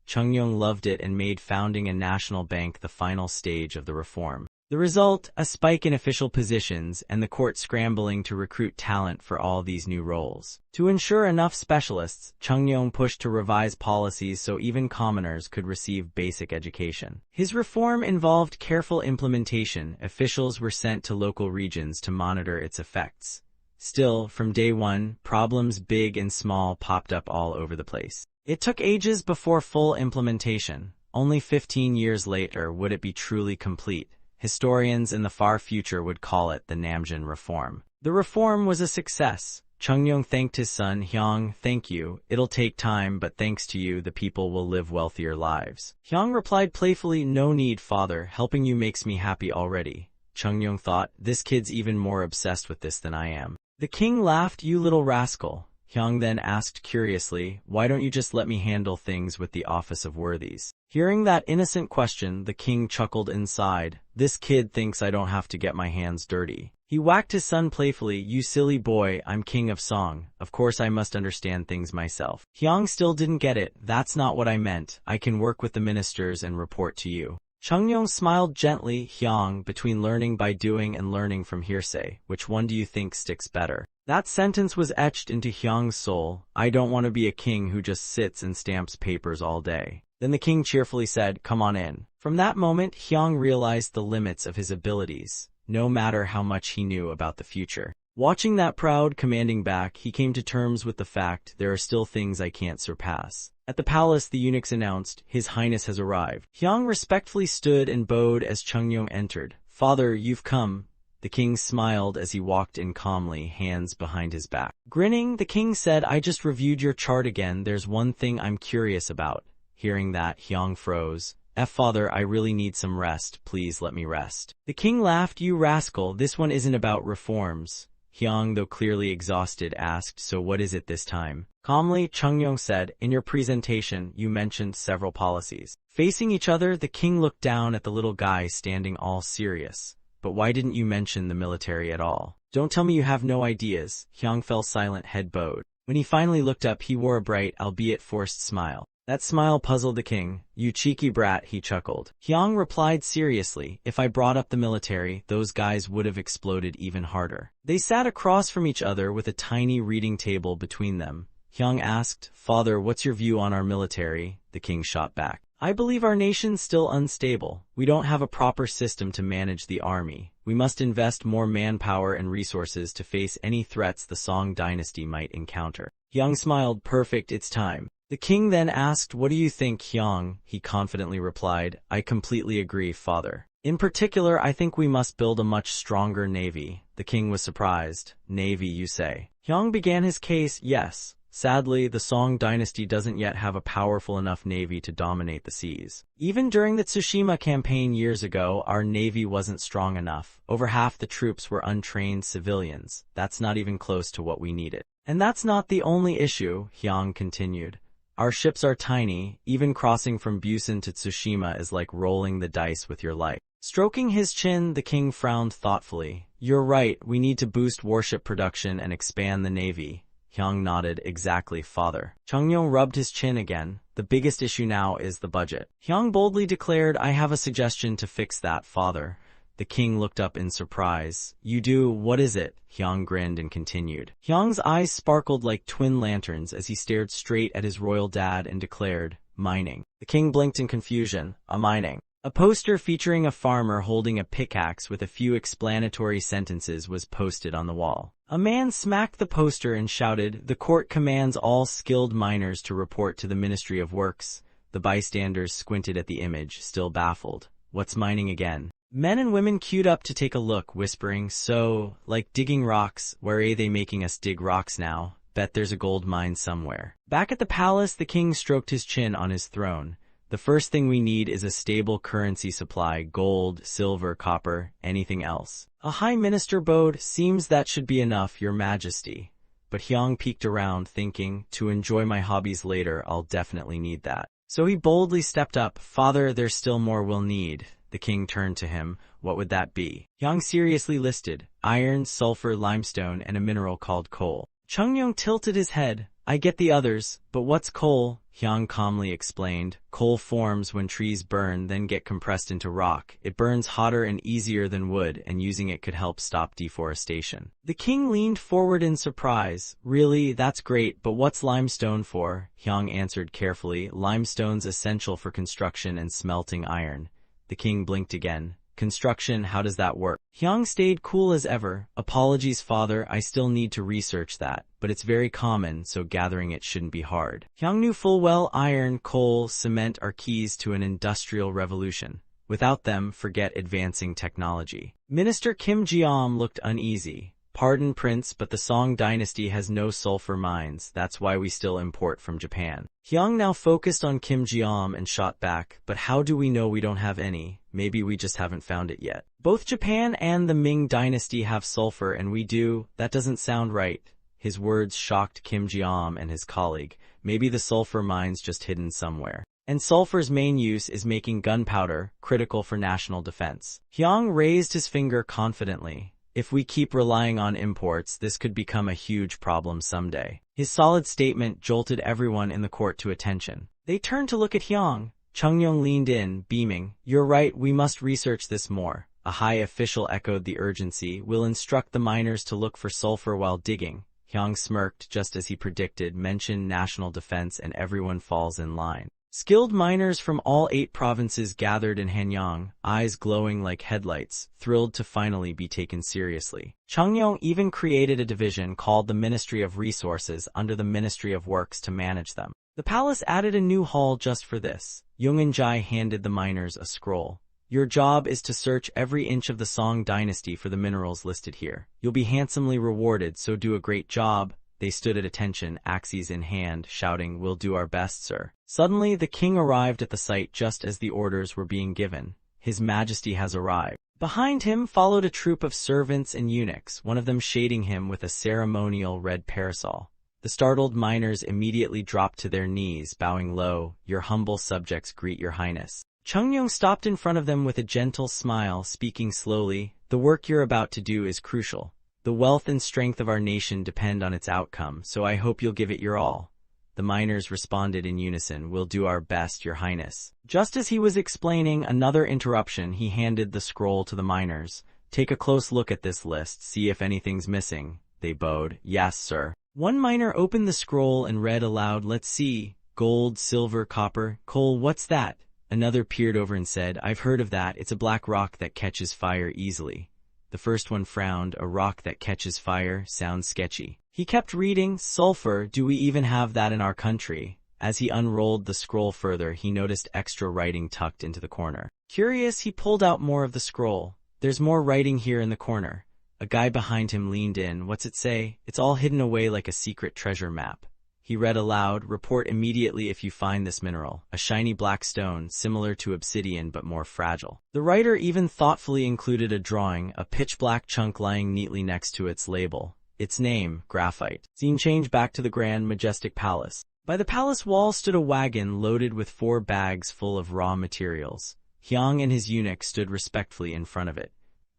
Chungyong loved it and made founding a national bank the final stage of the reform. The result, a spike in official positions and the court scrambling to recruit talent for all these new roles. To ensure enough specialists, Chungyong pushed to revise policies so even commoners could receive basic education. His reform involved careful implementation. Officials were sent to local regions to monitor its effects. Still, from day one, problems big and small popped up all over the place. It took ages before full implementation. Only 15 years later would it be truly complete. Historians in the far future would call it the Namjin Reform. The reform was a success. Chungyong thanked his son, Hyang, thank you. It'll take time, but thanks to you, the people will live wealthier lives. Hyang replied playfully, no need, father. Helping you makes me happy already. Chungyong thought, this kid's even more obsessed with this than I am. The king laughed, you little rascal. Hyang then asked curiously, why don't you just let me handle things with the office of worthies? Hearing that innocent question, the king chuckled inside. This kid thinks I don't have to get my hands dirty. He whacked his son playfully, you silly boy, I'm king of song. Of course I must understand things myself. Hyang still didn't get it. That's not what I meant. I can work with the ministers and report to you. Chungyong smiled gently, Hyang, between learning by doing and learning from hearsay, which one do you think sticks better? That sentence was etched into Hyang's soul. I don't want to be a king who just sits and stamps papers all day. Then the king cheerfully said, come on in. From that moment, Hyang realized the limits of his abilities, no matter how much he knew about the future. Watching that proud, commanding back, he came to terms with the fact there are still things I can't surpass. At the palace, the eunuchs announced, His Highness has arrived. Hyang respectfully stood and bowed as Chungyong entered. Father, you've come. The king smiled as he walked in calmly, hands behind his back. Grinning, the king said, I just reviewed your chart again. There's one thing I'm curious about. Hearing that, Hyang froze. Father, I really need some rest. Please let me rest. The king laughed, you rascal, this one isn't about reforms. Hyang, though clearly exhausted, asked, so what is it this time? Calmly, Chungyong said, in your presentation, you mentioned several policies. Facing each other, the king looked down at the little guy standing all serious. But why didn't you mention the military at all? Don't tell me you have no ideas. Hyang fell silent, head bowed. When he finally looked up, he wore a bright, albeit forced smile. That smile puzzled the king. You cheeky brat, he chuckled. Hyang replied seriously, if I brought up the military, those guys would have exploded even harder. They sat across from each other with a tiny reading table between them. Hyang asked, Father, what's your view on our military? The king shot back. I believe our nation's still unstable. We don't have a proper system to manage the army. We must invest more manpower and resources to face any threats the Song dynasty might encounter. Hyang smiled, perfect, it's time. The king then asked, what do you think, Hyang? He confidently replied, I completely agree, father. In particular, I think we must build a much stronger navy. The king was surprised. Navy, you say? Hyang began his case, yes. Sadly, the Song dynasty doesn't yet have a powerful enough navy to dominate the seas. Even during the Tsushima campaign years ago, our navy wasn't strong enough. Over half the troops were untrained civilians. That's not even close to what we needed. And that's not the only issue, Hyang continued. Our ships are tiny. Even crossing from Busan to Tsushima is like rolling the dice with your life. Stroking his chin, the king frowned thoughtfully. You're right, we need to boost warship production and expand the navy. Hyung nodded. Exactly, father. Chungyong rubbed his chin again. The biggest issue now is the budget. Hyung boldly declared, I have a suggestion to fix that, father. The king looked up in surprise. You do? What is it? Hyung grinned and continued. Hyung's eyes sparkled like twin lanterns as he stared straight at his royal dad and declared, mining. The king blinked in confusion. A mining. A poster featuring a farmer holding a pickaxe with a few explanatory sentences was posted on the wall. A man smacked the poster and shouted, the court commands all skilled miners to report to the Ministry of Works. The bystanders squinted at the image, still baffled. What's mining again? Men and women queued up to take a look, whispering, so, like digging rocks, where are they making us dig rocks now? Bet there's a gold mine somewhere. Back at the palace, the king stroked his chin on his throne. The first thing we need is a stable currency supply, gold, silver, copper, anything else. A high minister bowed, seems that should be enough, your majesty. But Hyung peeked around, thinking, to enjoy my hobbies later, I'll definitely need that. So he boldly stepped up, father, there's still more we'll need. The king turned to him. What would that be? Hyung seriously listed, iron, sulfur, limestone, and a mineral called coal. Chungyong tilted his head. I get the others, but what's coal? Hyung calmly explained. Coal forms when trees burn, then get compressed into rock. It burns hotter and easier than wood, and using it could help stop deforestation. The king leaned forward in surprise. Really, that's great, but what's limestone for? Hyung answered carefully. Limestone's essential for construction and smelting iron. The king blinked again. Construction, how does that work? Hyung stayed cool as ever. Apologies, father, I still need to research that, but it's very common, so gathering it shouldn't be hard. Hyung knew full well iron, coal, cement are keys to an industrial revolution. Without them, forget advancing technology. Minister Kim Jeom looked uneasy. Pardon, Prince, but the Song dynasty has no sulfur mines. That's why we still import from Japan. Hyung now focused on Kim Jeom and shot back, but how do we know we don't have any? Maybe we just haven't found it yet. Both Japan and the Ming dynasty have sulfur and we do. That doesn't sound right. His words shocked Kim Jeom and his colleague. Maybe the sulfur mine's just hidden somewhere. And sulfur's main use is making gunpowder, critical for national defense. Hyung raised his finger confidently. If we keep relying on imports, this could become a huge problem someday. His solid statement jolted everyone in the court to attention. They turned to look at Hyung. Chungyong leaned in, beaming. You're right, we must research this more. A high official echoed the urgency. We'll instruct the miners to look for sulfur while digging. Hyung smirked, just as he predicted, mention national defense and everyone falls in line. Skilled miners from all 8 provinces gathered in Hanyang, eyes glowing like headlights, thrilled to finally be taken seriously. Chungyong even created a division called the Ministry of Resources under the Ministry of Works to manage them. The palace added a new hall just for this. Yunginjai handed the miners a scroll. Your job is to search every inch of the Song dynasty for the minerals listed here. You'll be handsomely rewarded, so do a great job. They stood at attention, axes in hand, shouting, We'll do our best, sir. Suddenly, the king arrived at the site just as the orders were being given. His Majesty has arrived. Behind him followed a troop of servants and eunuchs, one of them shading him with a ceremonial red parasol. The startled miners immediately dropped to their knees, bowing low. Your humble subjects greet your highness. Chungyong stopped in front of them with a gentle smile, speaking slowly. The work you're about to do is crucial. The wealth and strength of our nation depend on its outcome, so I hope you'll give it your all. The miners responded in unison, We'll do our best, your highness. Just as he was explaining another interruption, he handed the scroll to the miners. Take a close look at this list, see if anything's missing. They bowed. Yes, sir. One miner opened the scroll and read aloud, Let's see. Gold, silver, copper, coal, what's that? Another peered over and said, I've heard of that, it's a black rock that catches fire easily. The first one frowned. A rock that catches fire sounds sketchy. He kept reading. Sulfur, do we even have that in our country? As he unrolled the scroll further, he noticed extra writing tucked into the corner. Curious, he pulled out more of the scroll. There's more writing here in the corner. A guy behind him leaned in. What's it say? It's all hidden away like a secret treasure map. He read aloud, Report immediately if you find this mineral, a shiny black stone, similar to obsidian but more fragile. The writer even thoughtfully included a drawing, a pitch-black chunk lying neatly next to its label. Its name, graphite. Scene change back to the grand, majestic palace. By the palace wall stood a wagon loaded with 4 bags full of raw materials. Hyung and his eunuch stood respectfully in front of it.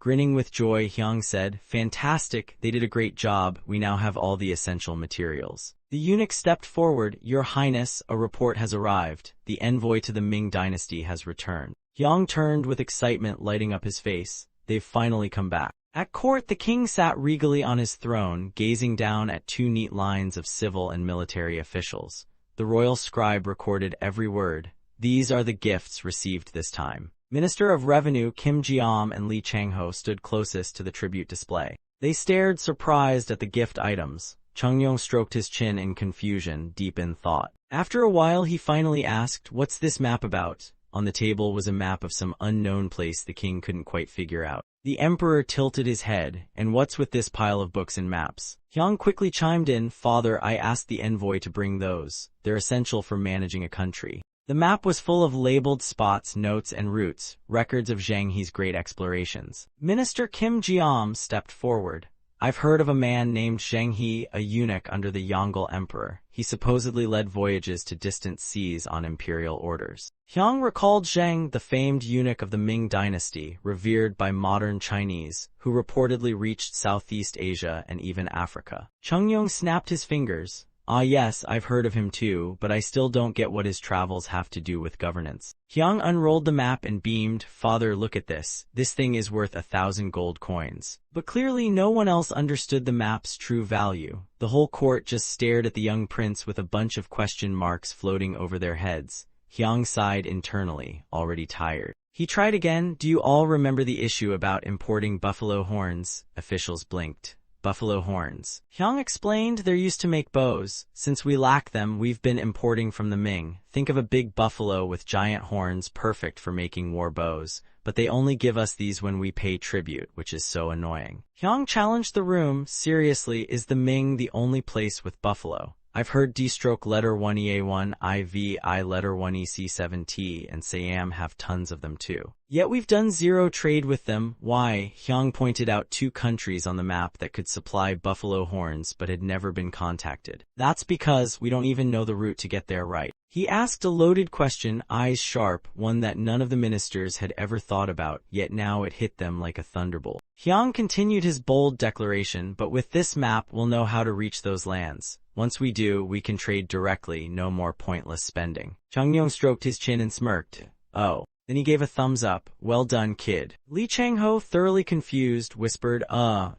Grinning with joy, Hyang said, "Fantastic, they did a great job, we now have all the essential materials." The eunuch stepped forward. "Your Highness, a report has arrived. The envoy to the Ming dynasty has returned." Hyang turned with excitement lighting up his face. "They've finally come back." At court, the king sat regally on his throne, gazing down at two neat lines of civil and military officials. The royal scribe recorded every word. "These are the gifts received this time." Minister of Revenue Kim Ji-am and Lee Chang-ho stood closest to the tribute display. They stared surprised at the gift items. Chung-yong stroked his chin in confusion, deep in thought. After a while he finally asked, "What's this map about?" On the table was a map of some unknown place the king couldn't quite figure out. The emperor tilted his head. "And what's with this pile of books and maps?" Hyang quickly chimed in, "Father, I asked the envoy to bring those. They're essential for managing a country." The map was full of labeled spots, notes, and routes, records of Zhang He's great explorations. Minister Kim Ji-am stepped forward. "I've heard of a man named Zhang He, a eunuch under the Yongle emperor. He supposedly led voyages to distant seas on imperial orders." Hyang recalled Zhang, the famed eunuch of the Ming dynasty, revered by modern Chinese, who reportedly reached Southeast Asia and even Africa. Chung-yong snapped his fingers. "Ah yes, I've heard of him too, but I still don't get what his travels have to do with governance." Hyang unrolled the map and beamed, "Father, look at this. This thing is worth 1,000 gold coins." But clearly no one else understood the map's true value. The whole court just stared at the young prince with a bunch of question marks floating over their heads. Hyang sighed internally, already tired. He tried again. "Do you all remember the issue about importing buffalo horns?" Officials blinked. "Buffalo horns." Hyang explained, "They're used to make bows. Since we lack them, we've been importing from the Ming. Think of a big buffalo with giant horns, perfect for making war bows. But they only give us these when we pay tribute, which is so annoying." Hyang challenged the room. "Seriously, is the Ming the only place with buffalo? I've heard D-stroke letter 1EA1, IV, letter 1EC7T, and Siam have tons of them too. Yet we've done zero trade with them. Why?" Hyang pointed out two countries on the map that could supply buffalo horns but had never been contacted. "That's because we don't even know the route to get there right." He asked a loaded question, eyes sharp, one that none of the ministers had ever thought about, yet now it hit them like a thunderbolt. Hyang continued his bold declaration, "But with this map we'll know how to reach those lands. Once we do, we can trade directly, no more pointless spending." Chung-yong stroked his chin and smirked. "Oh." Then he gave a thumbs up. "Well done, kid." Lee Chang-ho, thoroughly confused, whispered,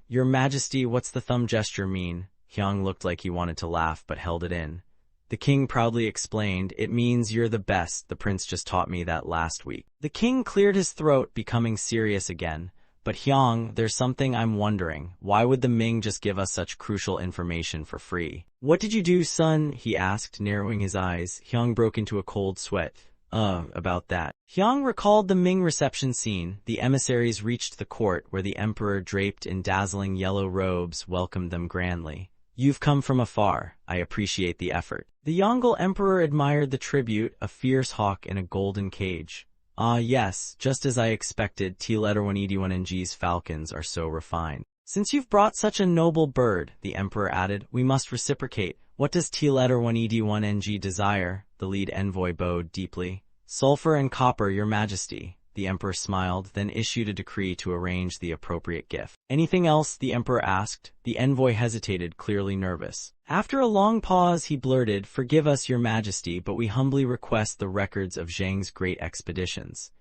Your Majesty, what's the thumb gesture mean?" Hyang looked like he wanted to laugh but held it in. The king proudly explained, "It means you're the best. The prince just taught me that last week." The king cleared his throat, becoming serious again. "But Hyang, there's something I'm wondering. Why would the Ming just give us such crucial information for free?" "What did you do, son?" he asked, narrowing his eyes. Hyang broke into a cold sweat. About that." Hyang recalled the Ming reception scene. The emissaries reached the court, where the emperor, draped in dazzling yellow robes, welcomed them grandly. "You've come from afar. I appreciate the effort." The Yongle emperor admired the tribute, a fierce hawk in a golden cage. "Ah yes, just as I expected. T-1ED1NG's falcons are so refined." "Since you've brought such a noble bird," the emperor added, "we must reciprocate. What does T-1ED1NG desire?" The lead envoy bowed deeply. "Sulfur and copper, your majesty." The emperor smiled, then issued a decree to arrange the appropriate gift. "Anything else?" the emperor asked. The envoy hesitated, clearly nervous. After a long pause, he blurted, "Forgive us, your majesty, but we humbly request the records of Zhang's great expeditions."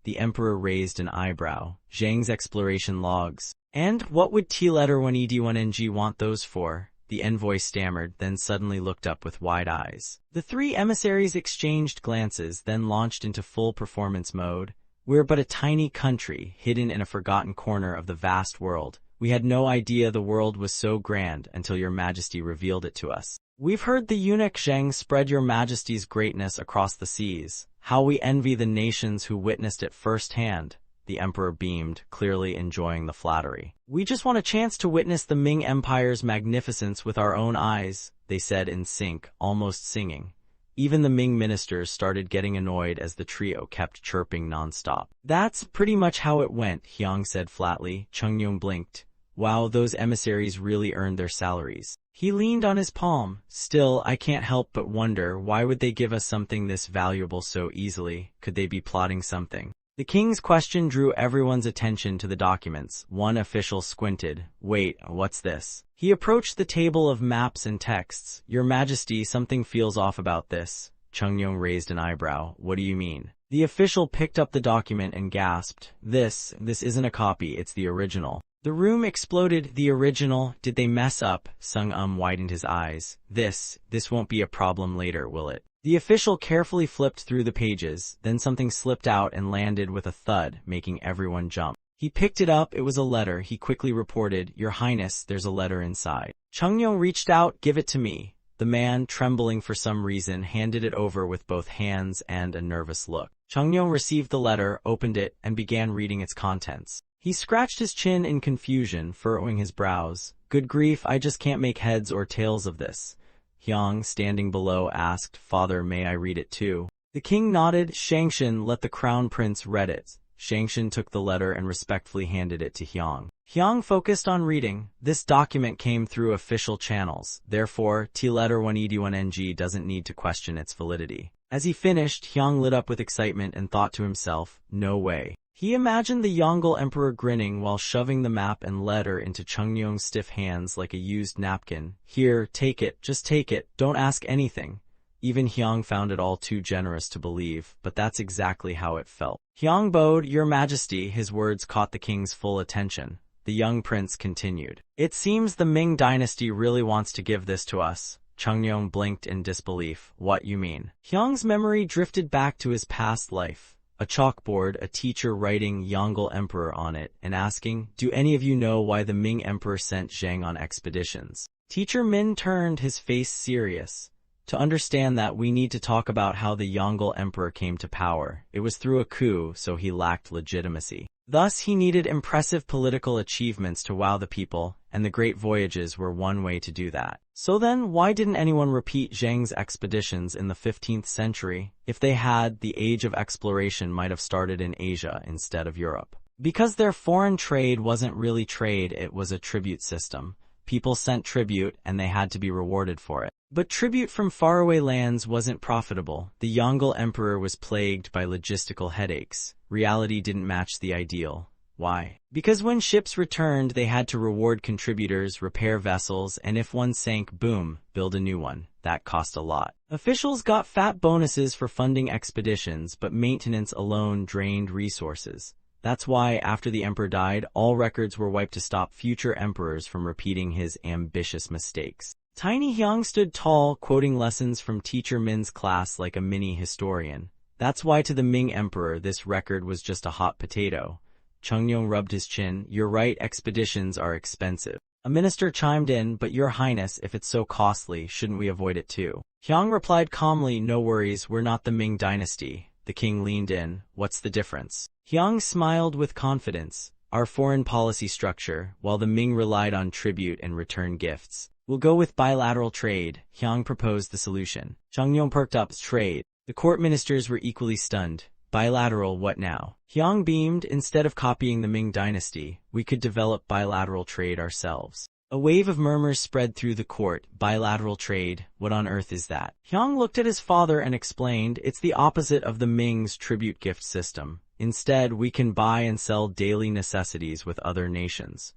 The emperor raised an eyebrow. "Zhang's exploration logs. And what would T-1ED1NG want those for?" The envoy stammered, then suddenly looked up with wide eyes. The three emissaries exchanged glances, then launched into full performance mode. "We're but a tiny country, hidden in a forgotten corner of the vast world. We had no idea the world was so grand until your majesty revealed it to us. We've heard the eunuch Zhang spread your majesty's greatness across the seas. How we envy the nations who witnessed it firsthand." The emperor beamed, clearly enjoying the flattery. "We just want a chance to witness the Ming Empire's magnificence with our own eyes," they said in sync, almost singing. Even the Ming ministers started getting annoyed as the trio kept chirping nonstop. "That's pretty much how it went," Hyang said flatly. Chung-yong blinked. "Wow, those emissaries really earned their salaries." He leaned on his palm. "Still, I can't help but wonder, why would they give us something this valuable so easily? Could they be plotting something?" The king's question drew everyone's attention to the documents. One official squinted. Wait, what's this? He approached the table of maps and texts. Your Majesty, something feels off about this. Chungyong raised an eyebrow. What do you mean? The official picked up the document and gasped. This isn't a copy, it's the original. The room exploded. The original? Did they mess up? Sung widened his eyes. This won't be a problem later, will it? The official carefully flipped through the pages, then something slipped out and landed with a thud, making everyone jump. He picked it up. It was a letter. He quickly reported, Your Highness, there's a letter inside. Chungyong reached out. Give it to me. The man, trembling for some reason, handed it over with both hands and a nervous look. Chungyong received the letter, opened it, and began reading its contents. He scratched his chin in confusion, furrowing his brows. Good grief, I just can't make heads or tails of this. Hyang, standing below, asked, Father, may I read it too? The king nodded. Shangshan, let the crown prince read it. Shangshan took the letter and respectfully handed it to Hyang. Hyang focused on reading. This document came through official channels. Therefore, T-letter 181NG doesn't need to question its validity. As he finished, Hyang lit up with excitement and thought to himself, no way. He imagined the Yongle emperor grinning while shoving the map and letter into Chungyong's stiff hands like a used napkin. Here, take it, just take it, don't ask anything. Even Hyang found it all too generous to believe, but that's exactly how it felt. Hyang bowed. Your Majesty, his words caught the king's full attention. The young prince continued. It seems the Ming dynasty really wants to give this to us. Chungyong blinked in disbelief. What you mean? Hyang's memory drifted back to his past life. A chalkboard, a teacher writing Yongle Emperor on it, and asking, do any of you know why the Ming Emperor sent Zhang on expeditions? Teacher Min turned, his face serious. To understand that, we need to talk about how the Yongle Emperor came to power. It was through a coup, so he lacked legitimacy. Thus, he needed impressive political achievements to wow the people, and the Great Voyages were one way to do that. So then, why didn't anyone repeat Zhang's expeditions in the 15th century? If they had, the age of exploration might have started in Asia instead of Europe. Because their foreign trade wasn't really trade, it was a tribute system. People sent tribute, and they had to be rewarded for it. But tribute from faraway lands wasn't profitable. The Yongle Emperor was plagued by logistical headaches. Reality didn't match the ideal. Why? Because when ships returned, they had to reward contributors, repair vessels, and if one sank, boom, build a new one. That cost a lot. Officials got fat bonuses for funding expeditions, but maintenance alone drained resources. That's why, after the emperor died, all records were wiped to stop future emperors from repeating his ambitious mistakes. Tiny Hyang stood tall, quoting lessons from Teacher Min's class like a mini historian. That's why to the Ming Emperor this record was just a hot potato. Chungyong rubbed his chin. You're right, expeditions are expensive. A minister chimed in, but Your Highness, if it's so costly, shouldn't we avoid it too? Hyang replied calmly, no worries, we're not the Ming dynasty. The king leaned in. What's the difference? Hyang smiled with confidence. Our foreign policy structure, while the Ming relied on tribute and return gifts. We'll go with bilateral trade. Hyang proposed the solution. Chungyong perked up. Trade. The court ministers were equally stunned. Bilateral, what now? Hyang beamed. Instead of copying the Ming dynasty, we could develop bilateral trade ourselves. A wave of murmurs spread through the court. Bilateral trade? What on earth is that? Hyang looked at his father and explained, it's the opposite of the Ming's tribute gift system. Instead, we can buy and sell daily necessities with other nations.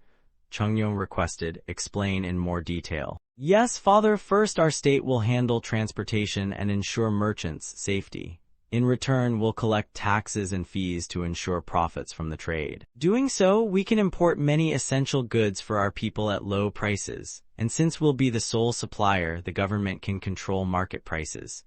Chungyong requested, explain in more detail. Yes, father, first our state will handle transportation and ensure merchants' safety. In return, we'll collect taxes and fees to ensure profits from the trade. Doing so, we can import many essential goods for our people at low prices. And since we'll be the sole supplier, the government can control market prices.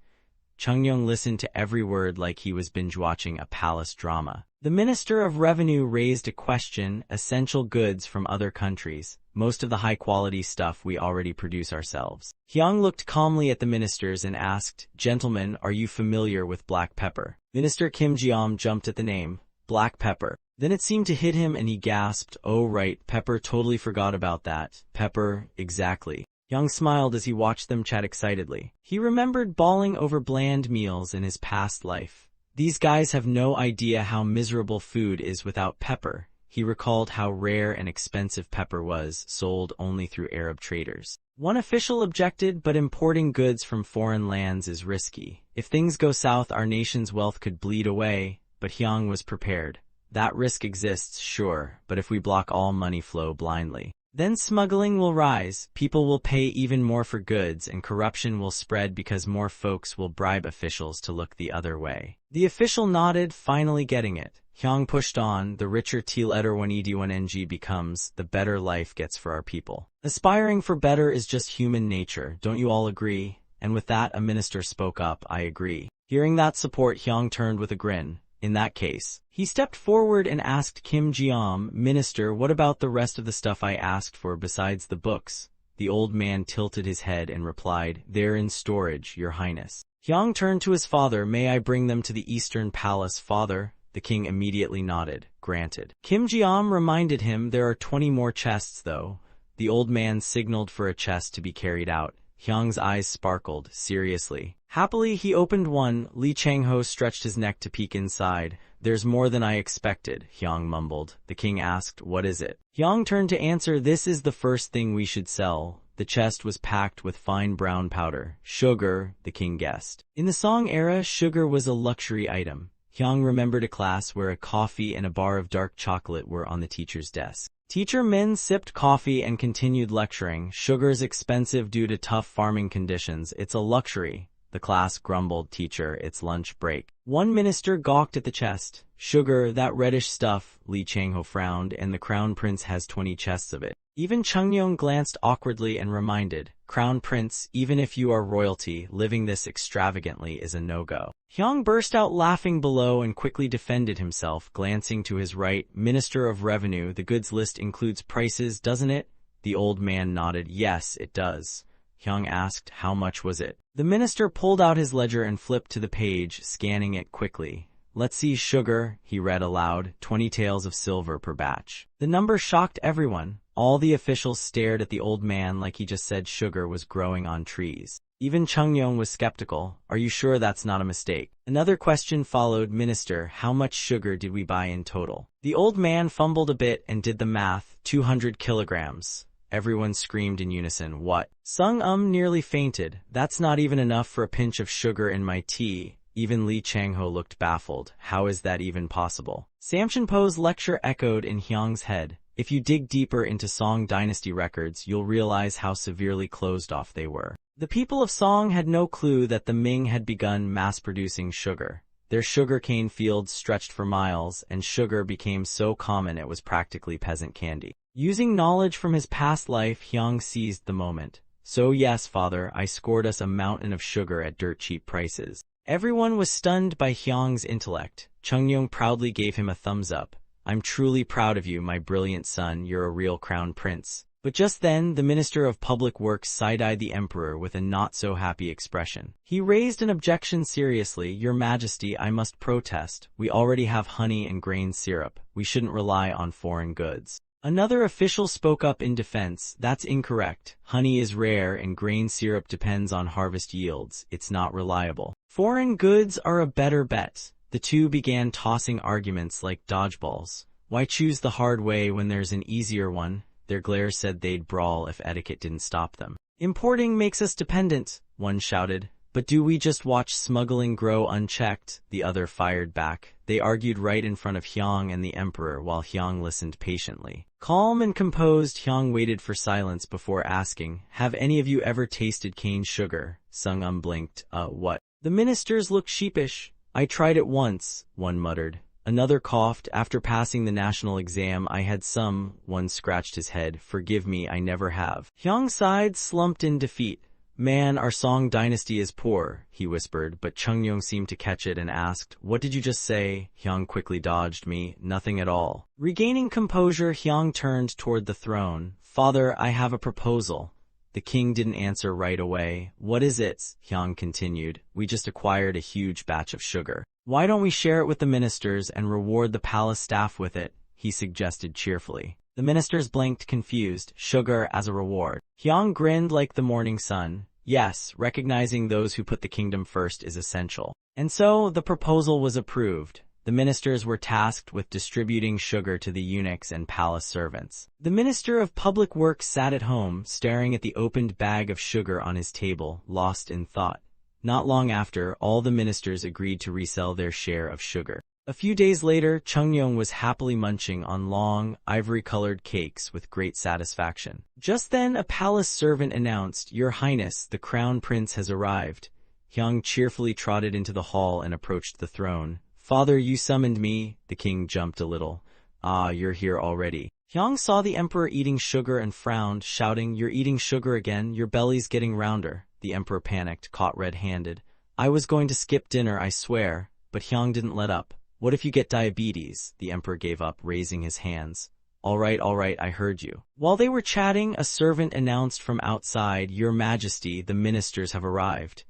Chungyong listened to every word like he was binge-watching a palace drama. The Minister of Revenue raised a question. Essential goods from other countries. Most of the high-quality stuff we already produce ourselves. Hyang looked calmly at the ministers and asked, Gentlemen, are you familiar with black pepper? Minister Kim Jiam jumped at the name. Black pepper. Then it seemed to hit him and he gasped, oh right, pepper, totally forgot about that. Pepper, exactly. Hyang smiled as he watched them chat excitedly. He remembered bawling over bland meals in his past life. These guys have no idea how miserable food is without pepper. He recalled how rare and expensive pepper was, sold only through Arab traders. One official objected, but importing goods from foreign lands is risky. If things go south, our nation's wealth could bleed away. but Hyang was prepared. That risk exists, sure, but if we block all money flow blindly, then smuggling will rise, people will pay even more for goods, and corruption will spread because more folks will bribe officials to look the other way. The official nodded, finally getting it. Hyang pushed on, the richer T-1ED1NG becomes, the better life gets for our people. Aspiring for better is just human nature, don't you all agree? And with that, a minister spoke up, I agree. Hearing that support, Hyang turned with a grin. In that case, he stepped forward and asked Kim Jeom, Minister, what about the rest of the stuff I asked for besides the books? The old man tilted his head and replied, they're in storage, Your Highness. Hyang turned to his father, may I bring them to the Eastern Palace, father? The king immediately nodded, granted. Kim Jeom reminded him, there are 20 more chests though. The old man signaled for a chest to be carried out. Hyang's eyes sparkled, seriously. Happily, he opened one. Lee Chang-ho stretched his neck to peek inside. There's more than I expected, Hyang mumbled. The king asked, what is it? Hyang turned to answer, this is the first thing we should sell. The chest was packed with fine brown powder. Sugar, the king guessed. In the Song era, sugar was a luxury item. Hyang remembered a class where a coffee and a bar of dark chocolate were on the teacher's desk. Teacher Min sipped coffee and continued lecturing. Sugar's expensive due to tough farming conditions. It's a luxury. The class grumbled, teacher, it's lunch break. One minister gawked at the chest. Sugar, that reddish stuff, Lee Chang-ho frowned, and the crown prince has 20 chests of it. Even Chung-yong glanced awkwardly and reminded, Crown Prince, even if you are royalty, living this extravagantly is a no-go. Hyang burst out laughing below and quickly defended himself, glancing to his right. Minister of Revenue, the goods list includes prices, doesn't it? The old man nodded, yes, it does. Hyang asked, how much was it? The minister pulled out his ledger and flipped to the page, scanning it quickly. Let's see, sugar, he read aloud, 20 taels of silver per batch. The number shocked everyone. All the officials stared at the old man like he just said sugar was growing on trees. Even Chung-yong was skeptical. Are you sure that's not a mistake? Another question followed, Minister, how much sugar did we buy in total? The old man fumbled a bit and did the math, 200 kilograms. Everyone screamed in unison, what? Sung nearly fainted. That's not even enough for a pinch of sugar in my tea. Even Lee Chang-ho looked baffled. How is that even possible? Samson Po's lecture echoed in Hyang's head. If you dig deeper into Song dynasty records, you'll realize how severely closed off they were. The people of Song had no clue that the Ming had begun mass-producing sugar. Their sugarcane fields stretched for miles, and sugar became so common it was practically peasant candy. Using knowledge from his past life, Hyang seized the moment. So yes, father, I scored us a mountain of sugar at dirt-cheap prices. Everyone was stunned by Hyang's intellect. Chung-yong proudly gave him a thumbs up. I'm truly proud of you, my brilliant son, you're a real crown prince. But just then, the Minister of Public Works side-eyed the emperor with a not-so-happy expression. He raised an objection seriously, Your Majesty, I must protest. We already have honey and grain syrup. We shouldn't rely on foreign goods. Another official spoke up in defense. That's incorrect. Honey is rare and grain syrup depends on harvest yields. It's not reliable. Foreign goods are a better bet. The two began tossing arguments like dodgeballs. Why choose the hard way when there's an easier one? Their glares said they'd brawl if etiquette didn't stop them. Importing makes us dependent, one shouted. But do we just watch smuggling grow unchecked? The other fired back. They argued right in front of Hyang and the emperor while Hyang listened patiently. Calm and composed, Hyang waited for silence before asking, have any of you ever tasted cane sugar? Sung blinked. What? The ministers looked sheepish. I tried it once, one muttered. Another coughed. After passing the national exam, I had some. One scratched his head. Forgive me, I never have. Hyang sighed, slumped in defeat. Man, our Song dynasty is poor, he whispered, but Chung-yong seemed to catch it and asked, what did you just say? Hyang quickly dodged me. Nothing at all. Regaining composure, Hyang turned toward the throne. Father, I have a proposal. The king didn't answer right away. What is it? Hyang continued. We just acquired a huge batch of sugar. Why don't we share it with the ministers and reward the palace staff with it? He suggested cheerfully. The ministers blinked, confused. Sugar as a reward. Hyang grinned like the morning sun. Yes, recognizing those who put the kingdom first is essential. And so, the proposal was approved. The ministers were tasked with distributing sugar to the eunuchs and palace servants. The Minister of Public Works sat at home, staring at the opened bag of sugar on his table, lost in thought. Not long after, all the ministers agreed to resell their share of sugar. A few days later, Chungyong was happily munching on long, ivory-colored cakes with great satisfaction. Just then, a palace servant announced, "Your Highness, the crown prince has arrived." Hyang cheerfully trotted into the hall and approached the throne. "Father, you summoned me." The king jumped a little. "Ah, you're here already." Hyang saw the emperor eating sugar and frowned, shouting, "You're eating sugar again? Your belly's getting rounder." The emperor panicked, caught red-handed. "I was going to skip dinner, I swear." But Hyang didn't let up. "What if you get diabetes?" The emperor gave up, raising his hands. All right, I heard you." While they were chatting, a servant announced from outside, "Your Majesty, the ministers have arrived."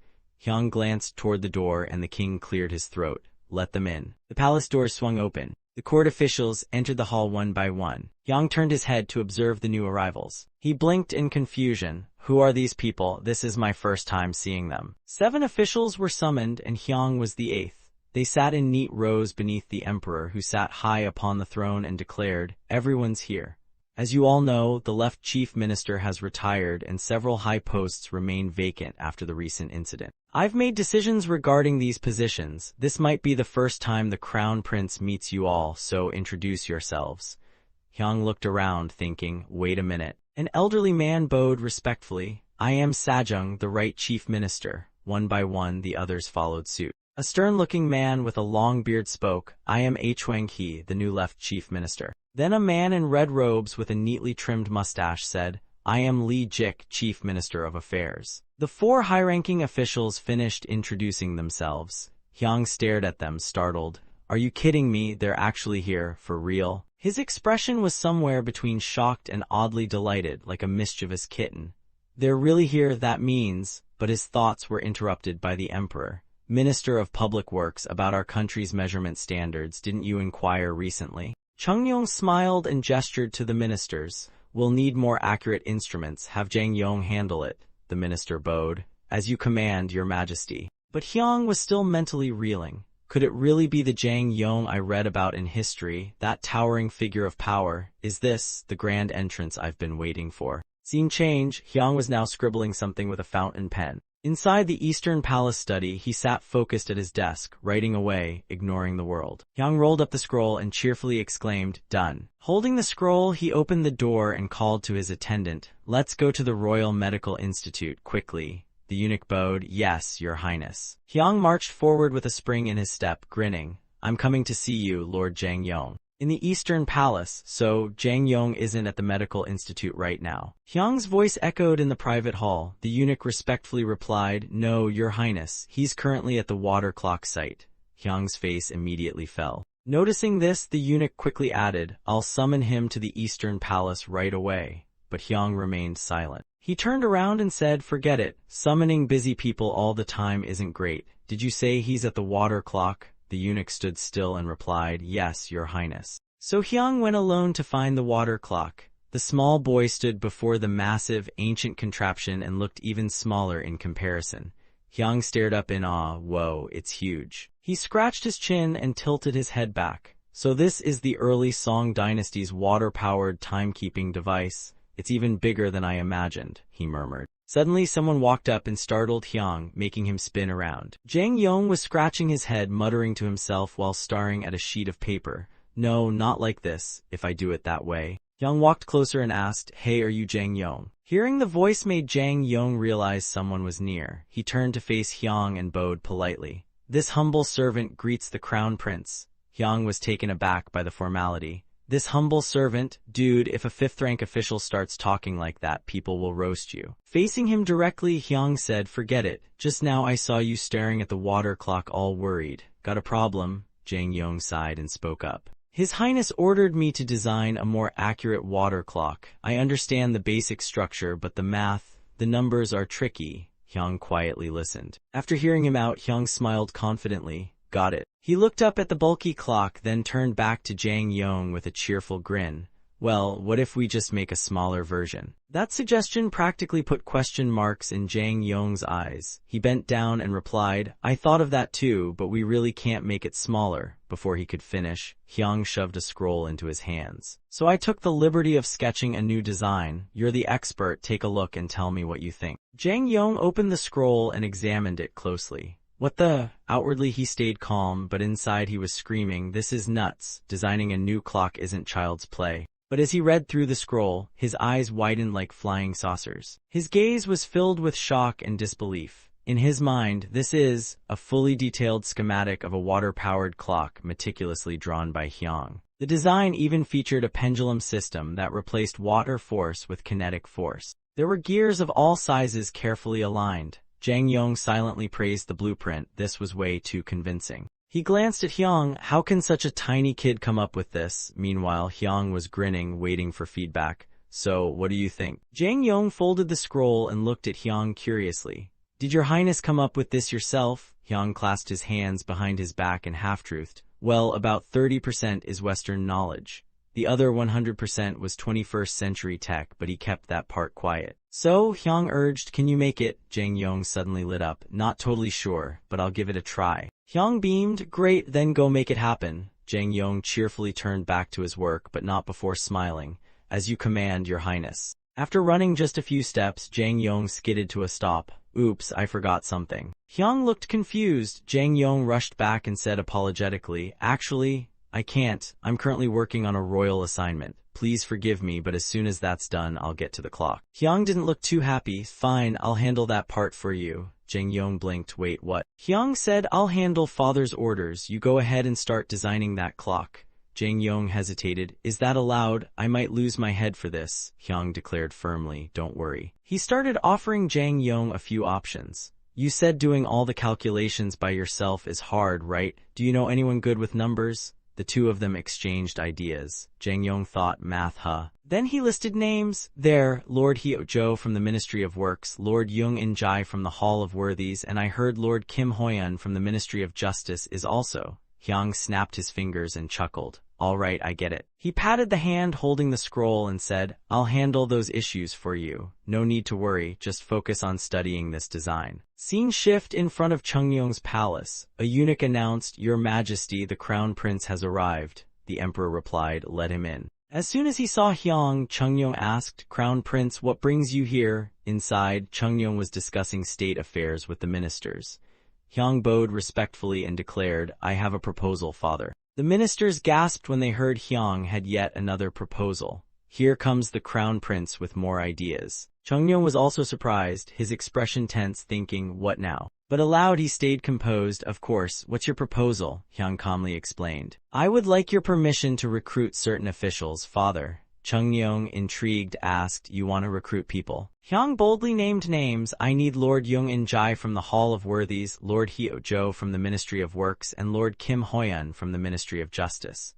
Hyang glanced toward the door and the king cleared his throat. "Let them in." The palace doors swung open. The court officials entered the hall one by one. Hyang turned his head to observe the new arrivals. He blinked in confusion. "Who are these people? This is my first time seeing them." 7 officials were summoned, and Hyang was the 8th. They sat in neat rows beneath the emperor, who sat high upon the throne and declared, "Everyone's here." As you all know, the left chief minister has retired and several high posts remain vacant after the recent incident. I've made decisions regarding these positions. This might be the first time the crown prince meets you all, so introduce yourselves. Hyang looked around, thinking, wait a minute. An elderly man bowed respectfully. "I am Sajung, the right chief minister." One by one, the others followed suit. A stern-looking man with a long beard spoke, "I am Hwang-hee, the new left chief minister." Then a man in red robes with a neatly trimmed mustache said, "I am Lee Jik, chief minister of affairs." The 4 high-ranking officials finished introducing themselves. Hyang stared at them, startled. "Are you kidding me? They're actually here, for real?" His expression was somewhere between shocked and oddly delighted, like a mischievous kitten. "They're really here, that means," but his thoughts were interrupted by the emperor. "Minister of Public Works, about our country's measurement standards, didn't you inquire recently?" Chungyong smiled and gestured to the ministers. "We'll need more accurate instruments. Have Jang Yong handle it." The minister bowed. "As you command, Your Majesty." But Hyang was still mentally reeling. Could it really be the Jang Yong I read about in history, that towering figure of power? Is this the grand entrance I've been waiting for? Scene change. Hyang was now scribbling something with a fountain pen. Inside the Eastern Palace study, he sat focused at his desk, writing away, ignoring the world. Hyang rolled up the scroll and cheerfully exclaimed, "Done." Holding the scroll, he opened the door and called to his attendant, "Let's go to the Royal Medical Institute, quickly." The eunuch bowed, "Yes, Your Highness." Hyang marched forward with a spring in his step, grinning. "I'm coming to see you, Lord Jang Yong." In the Eastern Palace, so Jang Yong isn't at the Medical Institute right now. Hyang's voice echoed in the private hall. The eunuch respectfully replied, "No, Your Highness, he's currently at the water clock site." Hyang's face immediately fell. Noticing this, the eunuch quickly added, "I'll summon him to the Eastern Palace right away." But Hyang remained silent. He turned around and said, "Forget it. Summoning busy people all the time isn't great. Did you say he's at the water clock?" The eunuch stood still and replied, "Yes, Your Highness." So Hyang went alone to find the water clock. The small boy stood before the massive, ancient contraption and looked even smaller in comparison. Hyang stared up in awe. "Whoa, it's huge." He scratched his chin and tilted his head back. "So this is the early Song Dynasty's water-powered timekeeping device. It's even bigger than I imagined," he murmured. Suddenly, someone walked up and startled Hyang, making him spin around. Jang Yong was scratching his head, muttering to himself while staring at a sheet of paper. "No, not like this, if I do it that way." Hyang walked closer and asked, "Hey, are you Jang Yong?" Hearing the voice made Jang Yong realize someone was near. He turned to face Hyang and bowed politely. "This humble servant greets the crown prince." Hyang was taken aback by the formality. "This humble servant? Dude, if a 5th-rank official starts talking like that, people will roast you." Facing him directly, Hyang said, "Forget it. Just now I saw you staring at the water clock all worried. Got a problem?" Jang Yong sighed and spoke up. "His Highness ordered me to design a more accurate water clock. I understand the basic structure, but the math, the numbers are tricky." Hyang quietly listened. After hearing him out, Hyang smiled confidently. "Got it." He looked up at the bulky clock, then turned back to Jang Yong with a cheerful grin. "Well, what if we just make a smaller version?" That suggestion practically put question marks in Jang Yong's eyes. He bent down and replied, "I thought of that too, but we really can't make it smaller." Before he could finish, Hyang shoved a scroll into his hands. "So I took the liberty of sketching a new design. You're the expert, take a look and tell me what you think." Jang Yong opened the scroll and examined it closely. What the? Outwardly he stayed calm, but inside he was screaming, this is nuts. Designing a new clock isn't child's play. But as he read through the scroll, his eyes widened like flying saucers. His gaze was filled with shock and disbelief. In his mind, this is a fully detailed schematic of a water-powered clock meticulously drawn by Hyang. The design even featured a pendulum system that replaced water force with kinetic force. There were gears of all sizes carefully aligned. Jang Yong silently praised the blueprint. This was way too convincing. He glanced at Hyang. How can such a tiny kid come up with this? Meanwhile, Hyang was grinning, waiting for feedback. So, what do you think? Jang Yong folded the scroll and looked at Hyang curiously. Did your highness come up with this yourself? Hyang clasped his hands behind his back and half-truthed. Well, about 30% is Western knowledge. The other 100% was 21st century tech, but he kept that part quiet. So, Hyang urged, can you make it? Jang Yong suddenly lit up. Not totally sure, but I'll give it a try. Hyang beamed. Great, then go make it happen. Jang Yong cheerfully turned back to his work, but not before smiling. As you command, your highness. After running just a few steps, Jang Yong skidded to a stop. Oops, I forgot something. Hyang looked confused. Jang Yong rushed back and said apologetically, actually, I can't. I'm currently working on a royal assignment. Please forgive me, but as soon as that's done, I'll get to the clock. Hyang didn't look too happy. Fine, I'll handle that part for you. Jang Yong blinked. Wait, what? Hyang said, I'll handle father's orders. You go ahead and start designing that clock. Jang Yong hesitated. Is that allowed? I might lose my head for this. Hyang declared firmly, don't worry. He started offering Jang Yong a few options. You said doing all the calculations by yourself is hard, right? Do you know anyone good with numbers? The two of them exchanged ideas. Jang Yong thought, math, huh? Then he listed names. There, Lord Hyo-jo from the Ministry of Works, Lord Young In-jai from the Hall of Worthies, and I heard Lord Kim Hoyun from the Ministry of Justice is also. Hyang snapped his fingers and chuckled. All right, I get it. He patted the hand holding the scroll and said, I'll handle those issues for you. No need to worry, just focus on studying this design. Scene shift in front of Chungyong's palace. A eunuch announced, Your Majesty, the Crown Prince has arrived. The Emperor replied, let him in. As soon as he saw Hyang, Chungyong asked, Crown Prince, what brings you here? Inside, Chungyong was discussing state affairs with the ministers. Hyang bowed respectfully and declared, I have a proposal, father. The ministers gasped when they heard Hyang had yet another proposal. Here comes the Crown Prince with more ideas. Chungyong was also surprised, his expression tense, thinking, what now? But aloud he stayed composed. Of course, what's your proposal? Hyang calmly explained. I would like your permission to recruit certain officials, father. Chungyong, intrigued, asked, you want to recruit people? Hyang boldly named names. I need Lord Young In-jai from the Hall of Worthies, Lord Hyo-jo from the Ministry of Works, and Lord Kim Hoyun from the Ministry of Justice.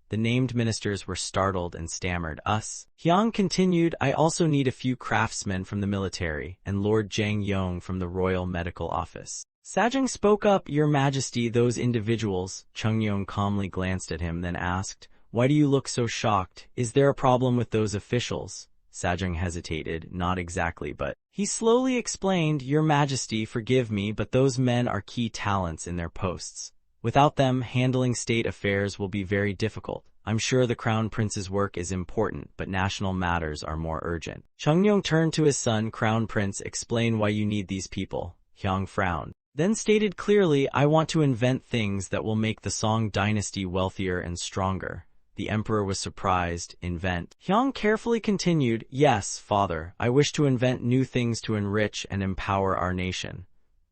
The named ministers were startled and stammered, us? Hyang continued, I also need a few craftsmen from the military, and Lord Jang Yong from the Royal Medical Office. Sajang spoke up, Your Majesty, those individuals. Chungyong calmly glanced at him, then asked, why do you look so shocked? Is there a problem with those officials? Sajang hesitated, not exactly, but he slowly explained, Your Majesty, forgive me, but those men are key talents in their posts. Without them, handling state affairs will be very difficult. I'm sure the Crown Prince's work is important, but national matters are more urgent. Chungyong turned to his son, Crown Prince, explain why you need these people. Hyang frowned, then stated clearly, I want to invent things that will make the Song dynasty wealthier and stronger. The emperor was surprised. Invent? Hyang carefully continued, yes, father, I wish to invent new things to enrich and empower our nation.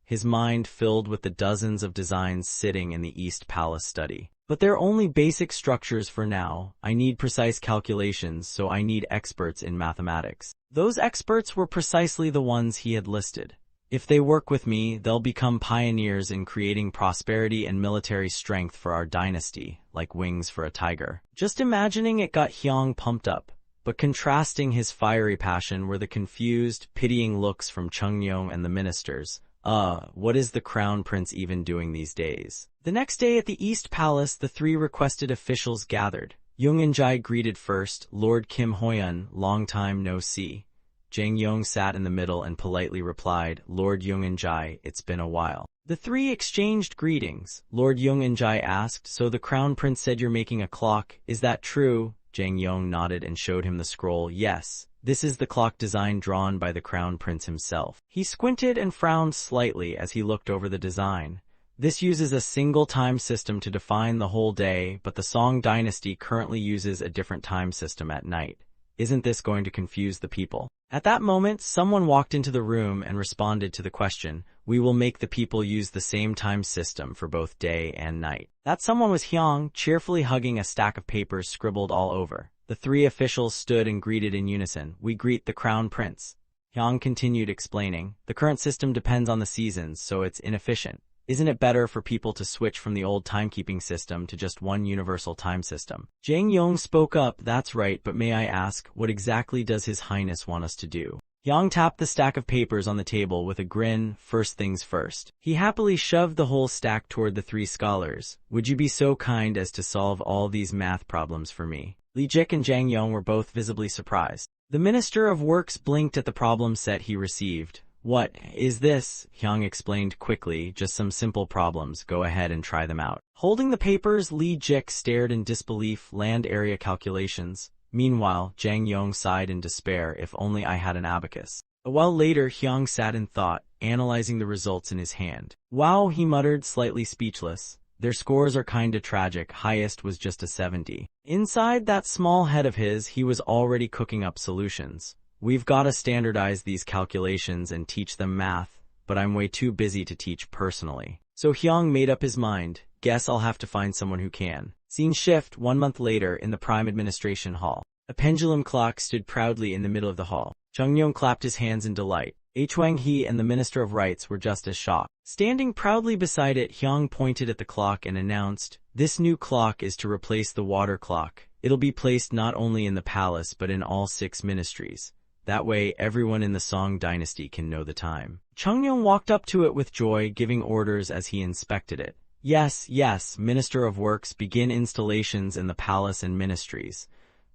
His mind filled with the dozens of designs sitting in the East Palace study. But they're only basic structures for now. I need precise calculations, so I need experts in mathematics. Those experts were precisely the ones he had listed. If they work with me, they'll become pioneers in creating prosperity and military strength for our dynasty, like wings for a tiger. Just imagining it got Hyang pumped up, but contrasting his fiery passion were the confused, pitying looks from Chungyong and the ministers. What is the Crown Prince even doing these days? The next day at the East Palace, the three requested officials gathered. Young In-jai greeted first, Lord Kim Hoyun, long time no see. Jang Yong sat in the middle and politely replied, Lord Young In-jai, it's been a while. The three exchanged greetings. Lord Young In-jai asked, so the Crown Prince said you're making a clock, is that true? Jang Yong nodded and showed him the scroll. Yes, This is the clock design drawn by the Crown Prince himself. He squinted and frowned slightly as he looked over the design. This uses a single time system to define the whole day, but the Song dynasty currently uses a different time system at night. Isn't this going to confuse the people? At that moment, someone walked into the room and responded to the question, "We will make the people use the same time system for both day and night." That someone was Hyung, cheerfully hugging a stack of papers scribbled all over. The three officials stood and greeted in unison. "We greet the Crown Prince." Hyung continued explaining, "The current system depends on the seasons, so it's inefficient. Isn't it better for people to switch from the old timekeeping system to just one universal time system?" Jang Yong spoke up, "That's right, but may I ask, what exactly does His Highness want us to do?" Hyung tapped the stack of papers on the table with a grin. "First things first." He happily shoved the whole stack toward the three scholars. "Would you be so kind as to solve all these math problems for me?" Lee Jik and Jang Yong were both visibly surprised. The Minister of Works blinked at the problem set he received. "What is this?" Hyung explained quickly, "Just some simple problems. Go ahead and try them out." Holding the papers, Lee Jik stared in disbelief. "Land area calculations." Meanwhile, Jang Yong sighed in despair. "If only I had an abacus." A while later, Hyung sat in thought, analyzing the results in his hand. "Wow," he muttered, slightly speechless. "Their scores are kinda tragic. Highest was just a 70. Inside that small head of his, he was already cooking up solutions. "We've gotta standardize these calculations and teach them math, but I'm way too busy to teach personally." So Hyung made up his mind. "Guess I'll have to find someone who can." Scene shift, 1 month later, in the Prime Administration Hall. A pendulum clock stood proudly in the middle of the hall. Chung Yong clapped his hands in delight. Hwang Hee and the Minister of Rights were just as shocked. Standing proudly beside it, Hyung pointed at the clock and announced, "This new clock is to replace the water clock. It'll be placed not only in the palace but in all 6 ministries. That way, everyone in the Song dynasty can know the time." Chung Yong walked up to it with joy, giving orders as he inspected it. Yes, Minister of Works, begin installations in the palace and ministries."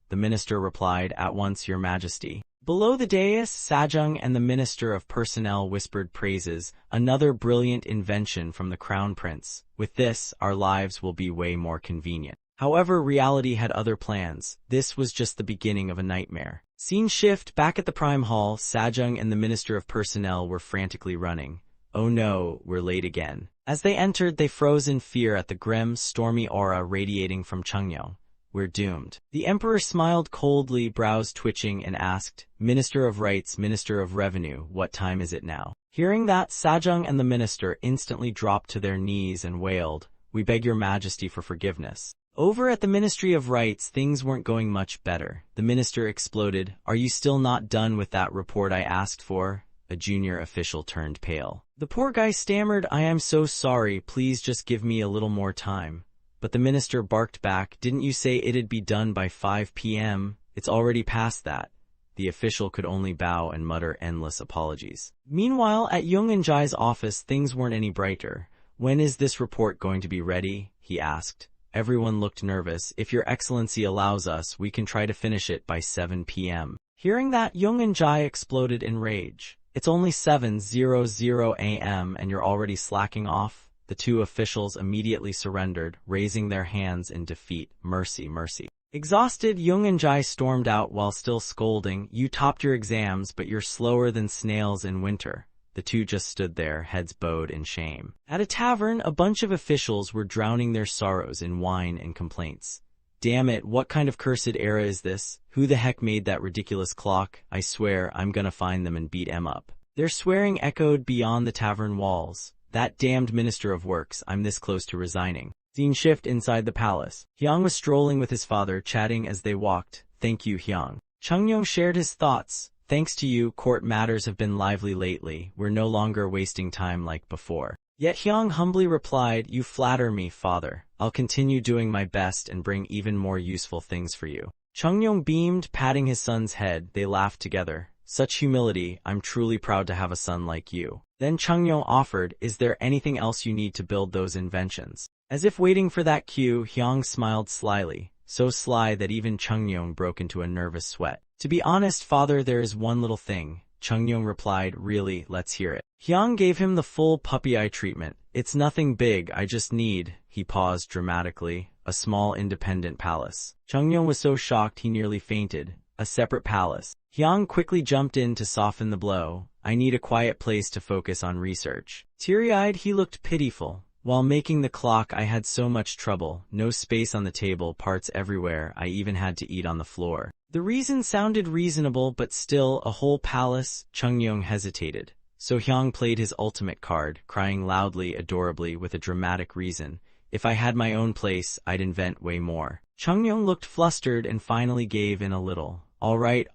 The minister replied, "At once, Your Majesty." Below the dais, Sajung and the Minister of Personnel whispered praises. "Another brilliant invention from the Crown Prince. With this, our lives will be way more convenient." However, reality had other plans. This was just the beginning of a nightmare. Scene shift, back at the Prime Hall, Sajung and the Minister of Personnel were frantically running. "Oh no, we're late again." As they entered, they froze in fear at the grim, stormy aura radiating from Chungnyeong. "We're doomed." The Emperor smiled coldly, brows twitching, and asked, "Minister of Rights, Minister of Revenue, what time is it now?" Hearing that, Sajung and the minister instantly dropped to their knees and wailed, "We beg Your Majesty for forgiveness." Over at the Ministry of Rights, things weren't going much better. The minister exploded, "Are you still not done with that report I asked for?" A junior official turned pale. The poor guy stammered, "I am so sorry, please just give me a little more time." But the minister barked back, "Didn't you say it'd be done by 5 p.m.? It's already past that." The official could only bow and mutter endless apologies. Meanwhile, at Jung and Jai's office, things weren't any brighter. "When is this report going to be ready?" he asked. Everyone looked nervous. "If Your Excellency allows us, we can try to finish it by 7 p.m. Hearing that, Jung and Jai exploded in rage. "It's only 7:00 a.m. and you're already slacking off?" The two officials immediately surrendered, raising their hands in defeat. "Mercy, mercy." Exhausted, Jung and Jai stormed out while still scolding, "You topped your exams, but you're slower than snails in winter." The two just stood there, heads bowed in shame. At a tavern, a bunch of officials were drowning their sorrows in wine and complaints. "Damn it, what kind of cursed era is this? Who the heck made that ridiculous clock? I swear, I'm gonna find them and beat 'em up." Their swearing echoed beyond the tavern walls. "That damned Minister of Works, I'm this close to resigning." Scene shift inside the palace. Hyung was strolling with his father, chatting as they walked. "Thank you, Hyung." Chungyong shared his thoughts. "Thanks to you, court matters have been lively lately. We're no longer wasting time like before." Yet Hyung humbly replied, "You flatter me, father. I'll continue doing my best and bring even more useful things for you." Chungyong beamed, patting his son's head. They laughed together. "Such humility. I'm truly proud to have a son like you." Then Chungyong offered, "Is there anything else you need to build those inventions?" As if waiting for that cue, Hyung smiled slyly, so sly that even Chungyong broke into a nervous sweat. "To be honest, father, there is one little thing." Chungyong replied, "Really, let's hear it." Hyung gave him the full puppy eye treatment. "It's nothing big, I just need," he paused dramatically, "a small independent palace." Chungyong was so shocked he nearly fainted. a separate palace. Hyang quickly jumped in to soften the blow. I need a quiet place to focus on research. Teary-eyed, he looked pitiful. While making the clock, I had so much trouble. No space on the table, parts everywhere. I even had to eat on the floor. The reason sounded reasonable, but still, a whole palace? Chungyong hesitated. So Hyang played his ultimate card, crying loudly, adorably, with a dramatic reason. If I had my own place, I'd invent way more. Chungyong looked flustered and finally gave in a little. All right,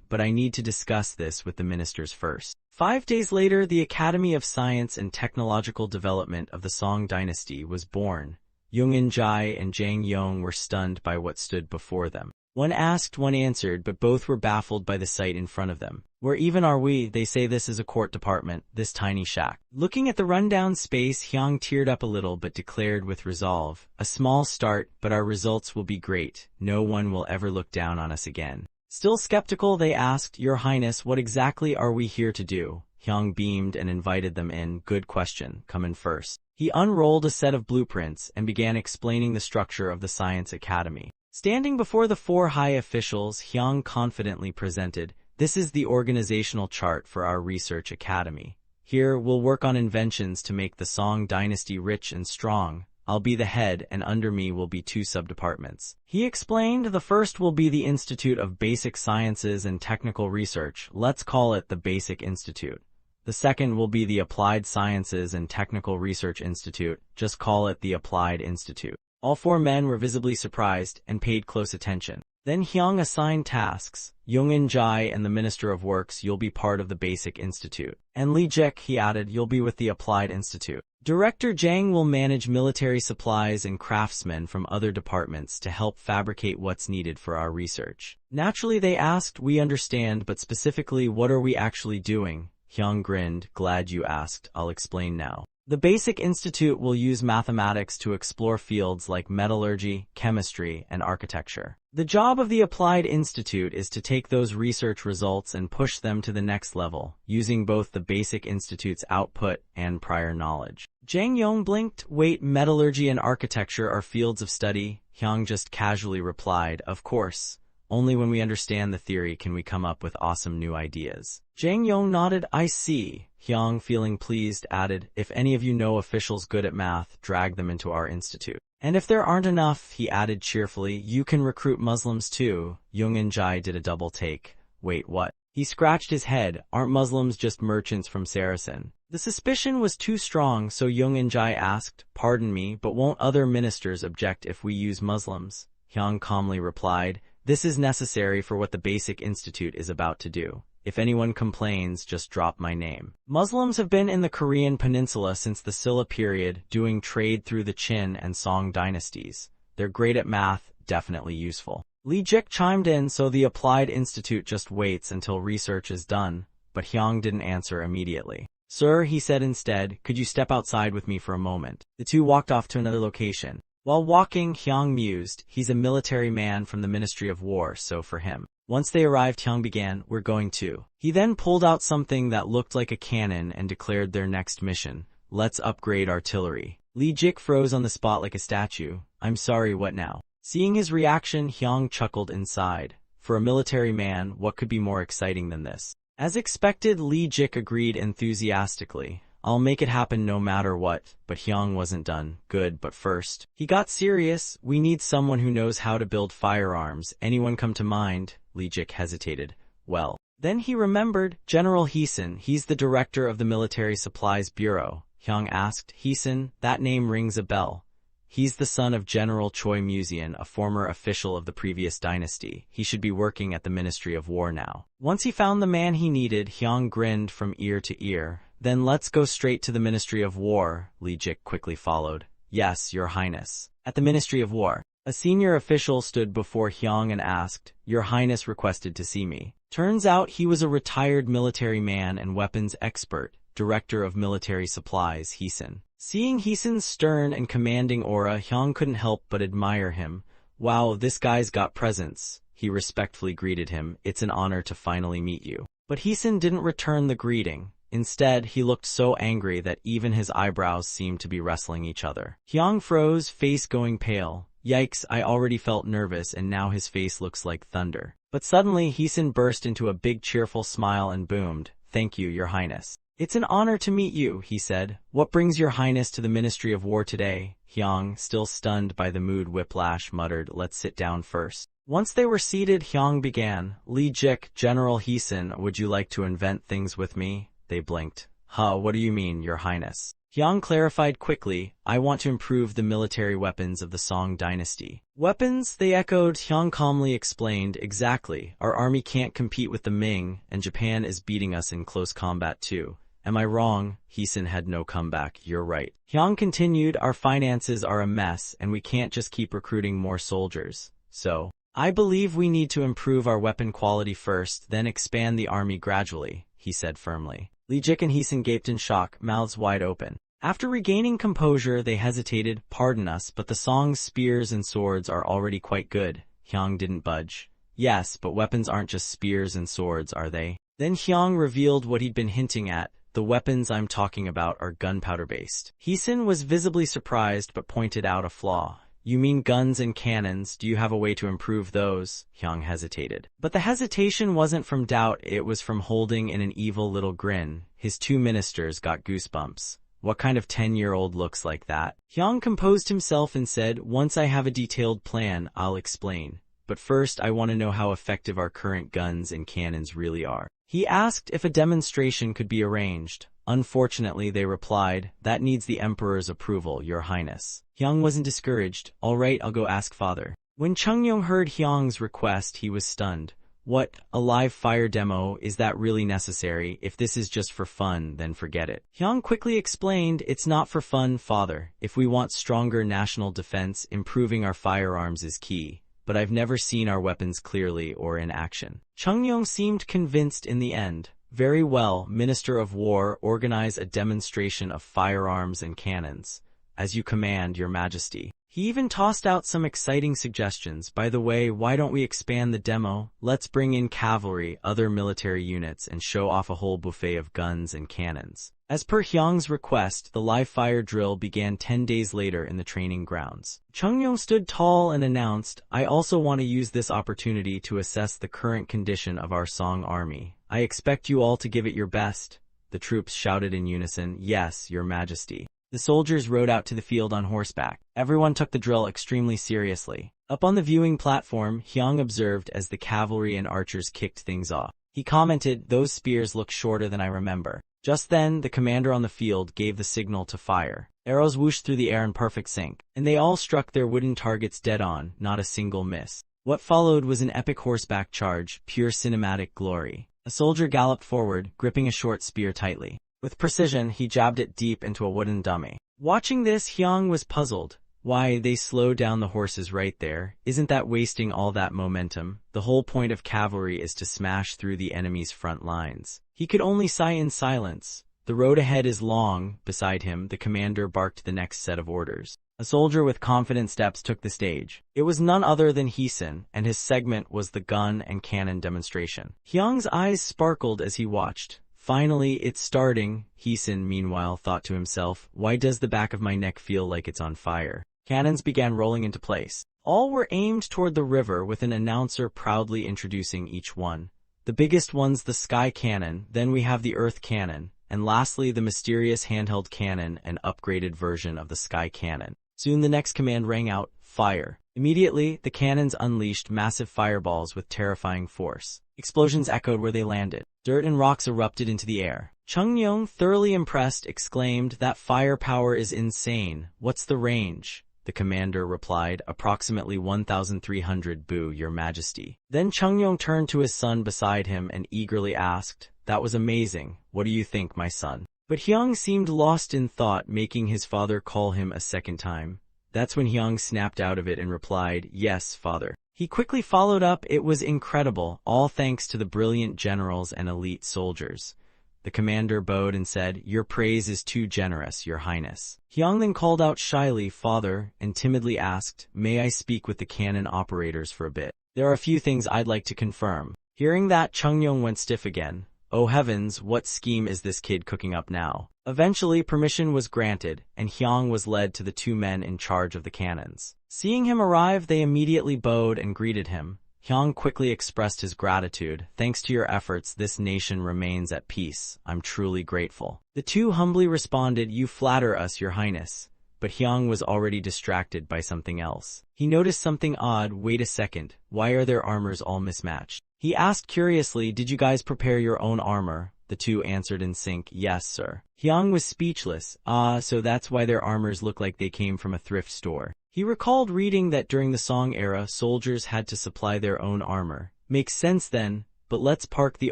but I need to discuss this with the ministers first. 5 days later, the Academy of Science and Technological Development of the Song Dynasty was born. Jung In-jae and Jang Yong were stunned by what stood before them. One asked, one answered, but both were baffled by the sight in front of them. Where even are we? They say this is a court department, this tiny shack. Looking at the rundown space, Hyang teared up a little but declared with resolve, a small start, but our results will be great. No one will ever look down on us again. Still skeptical, they asked, Your Highness, what exactly are we here to do? Hyang beamed and invited them in. Good question, come in first. He unrolled a set of blueprints and began explaining the structure of the Science Academy. Standing before the 4 high officials, Hyang confidently presented, This is the organizational chart for our research academy. Here, we'll work on inventions to make the Song dynasty rich and strong. I'll be the head, and under me will be 2 subdepartments. He explained the first will be the Institute of Basic Sciences and Technical Research. Let's call it the Basic Institute. The second will be the Applied Sciences and Technical Research Institute. Just call it the Applied Institute. All 4 men were visibly surprised and paid close attention. Then Hyang assigned tasks. Jung In-jae and the Minister of Works, you'll be part of the Basic Institute. And Lee Jik, he added, you'll be with the Applied Institute. Director Jang will manage military supplies and craftsmen from other departments to help fabricate what's needed for our research. Naturally, they asked, we understand, but specifically, what are we actually doing? Hyang grinned, glad you asked, I'll explain now. The Basic Institute will use mathematics to explore fields like metallurgy, chemistry, and architecture. The job of the Applied Institute is to take those research results and push them to the next level, using both the Basic Institute's output and prior knowledge. Jang Yong blinked. Wait, metallurgy and architecture are fields of study? Hyang just casually replied, of course. Only when we understand the theory can we come up with awesome new ideas. Jang Yong nodded, I see. Hyang, feeling pleased, added, if any of you know officials good at math, drag them into our institute. And if there aren't enough, he added cheerfully, you can recruit Muslims too. Jung In-jae did a double take. Wait, what? He scratched his head, aren't Muslims just merchants from Saracen? The suspicion was too strong, so Jung In-jae asked, pardon me, but won't other ministers object if we use Muslims? Hyang calmly replied, this is necessary for what the Basic Institute is about to do. If anyone complains, just drop my name. Muslims have been in the Korean peninsula since the Silla period, doing trade through the Qin and Song dynasties. They're great at math, definitely useful. Lee Jik chimed in, so the Applied Institute just waits until research is done, but Hyang didn't answer immediately. Sir, he said instead, could you step outside with me for a moment? The 2 walked off to another location. While walking, Hyang mused, he's a military man from the Ministry of War, so for him. Once they arrived, Hyang began, we're going to. He then pulled out something that looked like a cannon and declared their next mission. Let's upgrade artillery. Lee Jik froze on the spot like a statue. I'm sorry, what now? Seeing his reaction, Hyang chuckled inside. For a military man, what could be more exciting than this? As expected, Lee Jik agreed enthusiastically. I'll make it happen no matter what, but Hyang wasn't done. Good, but first. He got serious. We need someone who knows how to build firearms. Anyone come to mind? Lee Jik hesitated. Well. Then he remembered General Heesun. He's the director of the Military Supplies Bureau. Hyang asked, Heesun, that name rings a bell. He's the son of General Choi Museon, a former official of the previous dynasty. He should be working at the Ministry of War now. Once he found the man he needed, Hyang grinned from ear to ear. Then let's go straight to the Ministry of War, Lee Jik quickly followed. Yes, Your Highness. At the Ministry of War. A senior official stood before Hyang and asked, Your Highness requested to see me. Turns out he was a retired military man and weapons expert, director of military supplies, Heesun. Seeing Heesun's stern and commanding aura, Hyang couldn't help but admire him. Wow, this guy's got presence. He respectfully greeted him. It's an honor to finally meet you. But Heesun didn't return the greeting. Instead, he looked so angry that even his eyebrows seemed to be wrestling each other. Hyang froze, face going pale. Yikes, I already felt nervous and now his face looks like thunder. But suddenly, Heesun burst into a big cheerful smile and boomed, "Thank you, Your Highness." "It's an honor to meet you," he said. "What brings Your Highness to the Ministry of War today?" Hyang, still stunned by the mood whiplash, muttered, "Let's sit down first." Once they were seated, Hyang began, "Lee Jik, General Heesun, would you like to invent things with me?" They blinked. "Huh, what do you mean, Your Highness?" Hyang clarified quickly, "I want to improve the military weapons of the Song dynasty." "Weapons?" they echoed. Hyang calmly explained, "Exactly. Our army can't compete with the Ming, and Japan is beating us in close combat too. Am I wrong?" Heesun had no comeback. "You're right." Hyang continued, "Our finances are a mess, and we can't just keep recruiting more soldiers. So, I believe we need to improve our weapon quality first, then expand the army gradually," he said firmly. Lee Jik and Heesun gaped in shock, mouths wide open. After regaining composure, they hesitated. "Pardon us, but the Song's spears and swords are already quite good." Hyang didn't budge. "Yes, but weapons aren't just spears and swords, are they?" Then Hyang revealed what he'd been hinting at. "The weapons I'm talking about are gunpowder-based." Heesun was visibly surprised but pointed out a flaw. "You mean guns and cannons? Do you have a way to improve those?" Hyang hesitated. But the hesitation wasn't from doubt, it was from holding in an evil little grin. His two ministers got goosebumps. "What kind of 10-year-old looks like that?" Hyang composed himself and said, "Once I have a detailed plan, I'll explain. But first I want to know how effective our current guns and cannons really are." He asked if a demonstration could be arranged. "Unfortunately," they replied, "that needs the Emperor's approval, Your Highness." Hyang wasn't discouraged. "All right, I'll go ask father." When Chungyong heard Hyang's request, he was stunned. "What? A live fire demo? Is that really necessary? If this is just for fun, then forget it." Hyang quickly explained, "It's not for fun, father. If we want stronger national defense, improving our firearms is key. But I've never seen our weapons clearly or in action." Chungyong seemed convinced in the end. "Very well, Minister of War, organize a demonstration of firearms and cannons. As you command, Your Majesty." He even tossed out some exciting suggestions. "By the way, why don't we expand the demo? Let's bring in cavalry, other military units, and show off a whole buffet of guns and cannons." As per Hyang's request, the live fire drill began 10 days later in the training grounds. Chungyong stood tall and announced, "I also want to use this opportunity to assess the current condition of our Song army. I expect you all to give it your best." The troops shouted in unison, "Yes, Your Majesty." The soldiers rode out to the field on horseback. Everyone took the drill extremely seriously. Up on the viewing platform, Hyang observed as the cavalry and archers kicked things off. He commented, "Those spears look shorter than I remember." Just then, the commander on the field gave the signal to fire. Arrows whooshed through the air in perfect sync, and they all struck their wooden targets dead on, not a single miss. What followed was an epic horseback charge, pure cinematic glory. A soldier galloped forward, gripping a short spear tightly. With precision, he jabbed it deep into a wooden dummy. Watching this, Hyang was puzzled. Why, they slowed down the horses right there. Isn't that wasting all that momentum? The whole point of cavalry is to smash through the enemy's front lines. He could only sigh in silence. "The road ahead is long." Beside him, the commander barked the next set of orders. A soldier with confident steps took the stage. It was none other than Heesun, and his segment was the gun and cannon demonstration. Hyang's eyes sparkled as he watched. "Finally, it's starting." Heesun, meanwhile, thought to himself, "Why does the back of my neck feel like it's on fire?" Cannons began rolling into place. All were aimed toward the river, with an announcer proudly introducing each one. The biggest one's the Sky Cannon, then we have the Earth Cannon, and lastly the mysterious handheld cannon, an upgraded version of the Sky Cannon. Soon the next command rang out, "Fire." Immediately, the cannons unleashed massive fireballs with terrifying force. Explosions echoed where they landed. Dirt and rocks erupted into the air. Chungyong, thoroughly impressed, exclaimed, "That firepower is insane. What's the range?" The commander replied, "Approximately 1,300 bu, Your Majesty." Then Chungyong turned to his son beside him and eagerly asked, "That was amazing. What do you think, my son?" But Hyang seemed lost in thought, making his father call him a second time. That's when Hyang snapped out of it and replied, "Yes, father." He quickly followed up, "It was incredible, all thanks to the brilliant generals and elite soldiers." The commander bowed and said, "Your praise is too generous, Your Highness." Hyang then called out shyly, "Father," and timidly asked, "May I speak with the cannon operators for a bit? There are a few things I'd like to confirm." Hearing that, Chungyong went stiff again. "Oh heavens, what scheme is this kid cooking up now?" Eventually, permission was granted, and Hyang was led to the two men in charge of the cannons. Seeing him arrive, they immediately bowed and greeted him. Hyang quickly expressed his gratitude. "Thanks to your efforts, this nation remains at peace. I'm truly grateful." The two humbly responded, "You flatter us, Your Highness." But Hyang was already distracted by something else. He noticed something odd. "Wait a second, why are their armors all mismatched?" He asked curiously, "Did you guys prepare your own armor?" The two answered in sync, "Yes, sir." Hyang was speechless. "Ah, so that's why their armors look like they came from a thrift store." He recalled reading that during the Song era, soldiers had to supply their own armor. Makes sense then, but let's park the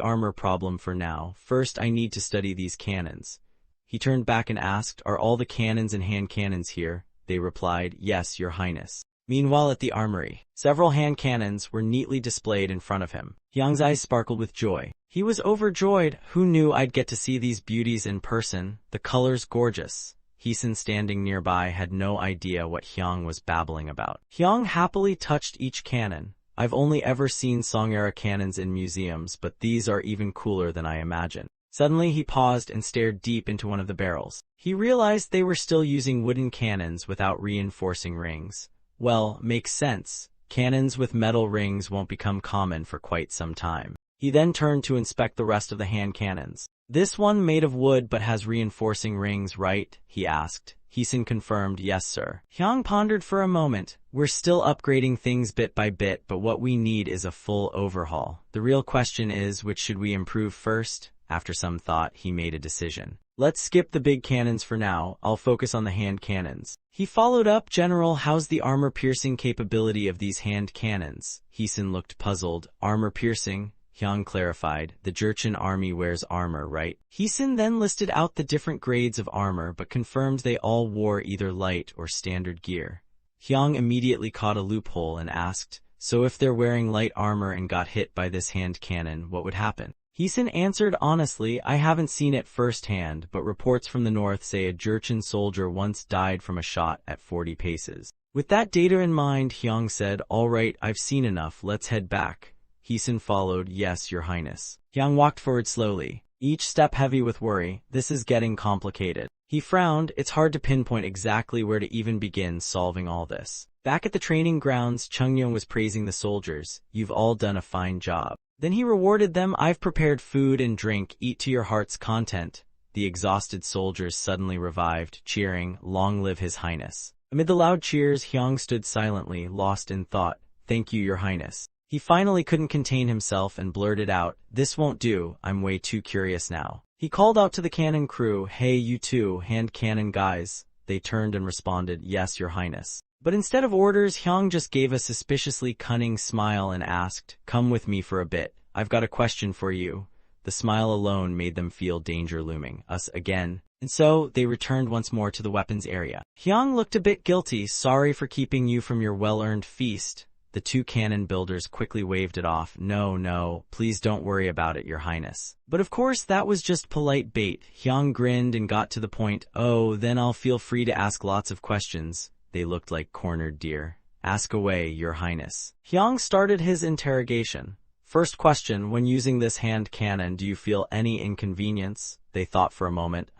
armor problem for now. First, I need to study these cannons. He turned back and asked, "Are all the cannons and hand cannons here?" They replied, "Yes, Your Highness." Meanwhile, at the armory, several hand cannons were neatly displayed in front of him. Hyang's eyes sparkled with joy. He was overjoyed. "Who knew I'd get to see these beauties in person? The colors gorgeous." Heesun, standing nearby, had no idea what Hyang was babbling about. Hyang happily touched each cannon. "I've only ever seen Song-era cannons in museums, but these are even cooler than I imagined." Suddenly he paused and stared deep into one of the barrels. He realized they were still using wooden cannons without reinforcing rings. Well, makes sense. Cannons with metal rings won't become common for quite some time. He then turned to inspect the rest of the hand cannons. "This one made of wood but has reinforcing rings, right?" he asked. Heesun confirmed, "Yes, sir." Hyang pondered for a moment. "We're still upgrading things bit by bit, but what we need is a full overhaul. The real question is, which should we improve first?" After some thought, he made a decision. "Let's skip the big cannons for now. I'll focus on the hand cannons." He followed up, "General, how's the armor-piercing capability of these hand cannons?" Heesun looked puzzled. "Armor-piercing?" Hyang clarified. "The Jurchen army wears armor, right?" Heesun then listed out the different grades of armor but confirmed they all wore either light or standard gear. Hyang immediately caught a loophole and asked, "So if they're wearing light armor and got hit by this hand cannon, what would happen?" Heesun answered honestly, "I haven't seen it firsthand, but reports from the north say a Jurchen soldier once died from a shot at 40 paces. With that data in mind, Hyang said, "All right, I've seen enough, let's head back." Heesun followed, "Yes, Your Highness." Hyang walked forward slowly, each step heavy with worry. This is getting complicated. He frowned. It's hard to pinpoint exactly where to even begin solving all this. Back at the training grounds, Chungyong was praising the soldiers. "You've all done a fine job." Then he rewarded them. "I've prepared food and drink. Eat to your heart's content." The exhausted soldiers suddenly revived, cheering, "Long live His Highness." Amid the loud cheers, Hyang stood silently, lost in thought. "Thank you, Your Highness." He finally couldn't contain himself and blurted out, "This won't do. I'm way too curious now." He called out to the cannon crew, "Hey, you two, hand cannon guys." They turned and responded, "Yes, Your Highness." But instead of orders, Hyang just gave a suspiciously cunning smile and asked, "Come with me for a bit. I've got a question for you." The smile alone made them feel danger looming. Us again. And so, they returned once more to the weapons area. Hyang looked a bit guilty. "Sorry for keeping you from your well-earned feast." The two cannon builders quickly waved it off. No, please don't worry about it, Your Highness." But of course that was just polite bait. Hyang grinned and got to the point. "Oh, then I'll feel free to ask lots of questions." They looked like cornered deer. "Ask away, Your Highness." Hyang started his interrogation. "First question, when using this hand cannon, do you feel any inconvenience?" They thought for a moment.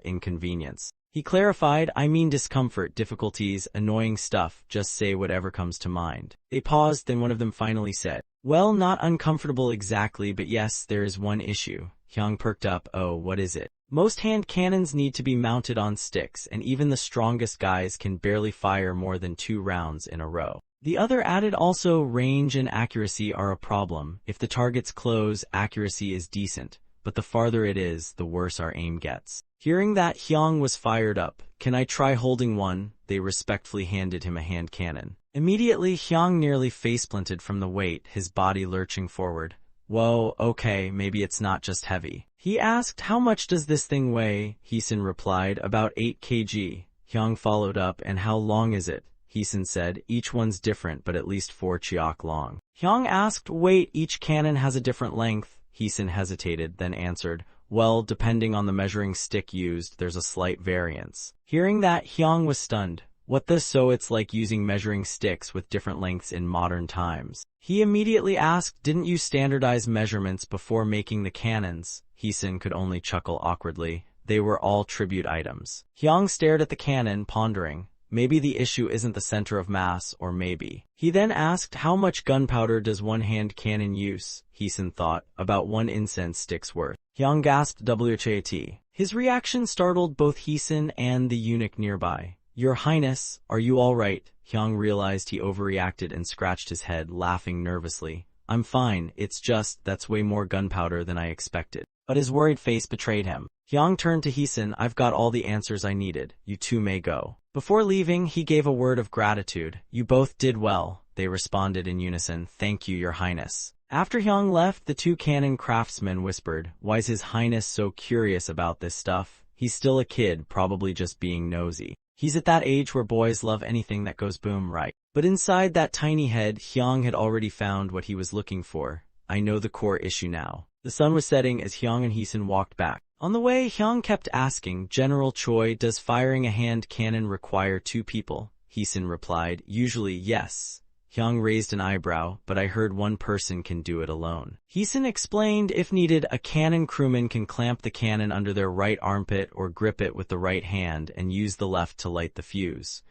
Inconvenience. He clarified, "I mean discomfort, difficulties, annoying stuff, just say whatever comes to mind." They paused, then one of them finally said, "Well, not uncomfortable exactly, but yes, there is one issue." Hyang perked up. "Oh, what is it?" "Most hand cannons need to be mounted on sticks, and even the strongest guys can barely fire more than 2 rounds in a row." The other added, "Also, range and accuracy are a problem. If the target's close, accuracy is decent, but the farther it is, the worse our aim gets." Hearing that, Hyang was fired up. "Can I try holding one?" They respectfully handed him a hand cannon. Immediately, Hyang nearly face-planted from the weight, his body lurching forward. "Whoa, okay, maybe it's not just heavy." He asked, "How much does this thing weigh?" Heesun replied, "About 8 kg. Hyang followed up, "And how long is it?" Heesun said, "Each one's different, but at least 4 chiok long." Hyang asked, "Wait, each cannon has a different length?" Heesun hesitated, then answered, "Well, depending on the measuring stick used, there's a slight variance." Hearing that, Hyang was stunned. What the so it's like using measuring sticks with different lengths in modern times. He immediately asked, didn't you standardize measurements before making the cannons? Heesun could only chuckle awkwardly. They were all tribute items. Hyung stared at the cannon, pondering. Maybe the issue isn't the center of mass, or maybe. He then asked, how much gunpowder does one hand cannon use? Heesun thought, about 1 incense stick's worth. Hyung gasped WHAT. His reaction startled both Heesun and the eunuch nearby. Your Highness, are you all right? Hyung realized he overreacted and scratched his head, laughing nervously. I'm fine, it's just, that's way more gunpowder than I expected. But his worried face betrayed him. Hyung turned to Heesun, I've got all the answers I needed. You two may go. Before leaving, he gave a word of gratitude. You both did well, they responded in unison. Thank you, Your Highness. After Hyung left, the 2 cannon craftsmen whispered, why's His Highness so curious about this stuff? He's still a kid, probably just being nosy. He's at that age where boys love anything that goes boom, right? But inside that tiny head, Hyung had already found what he was looking for. I know the core issue now. The sun was setting as Hyung and Heesun walked back. On the way, Hyung kept asking, General Choi, does firing a hand cannon require 2 people? Heesun replied, usually yes. Hyung raised an eyebrow, but I heard 1 person can do it alone. Heesun explained, if needed, a cannon crewman can clamp the cannon under their right armpit or grip it with the right hand and use the left to light the fuse.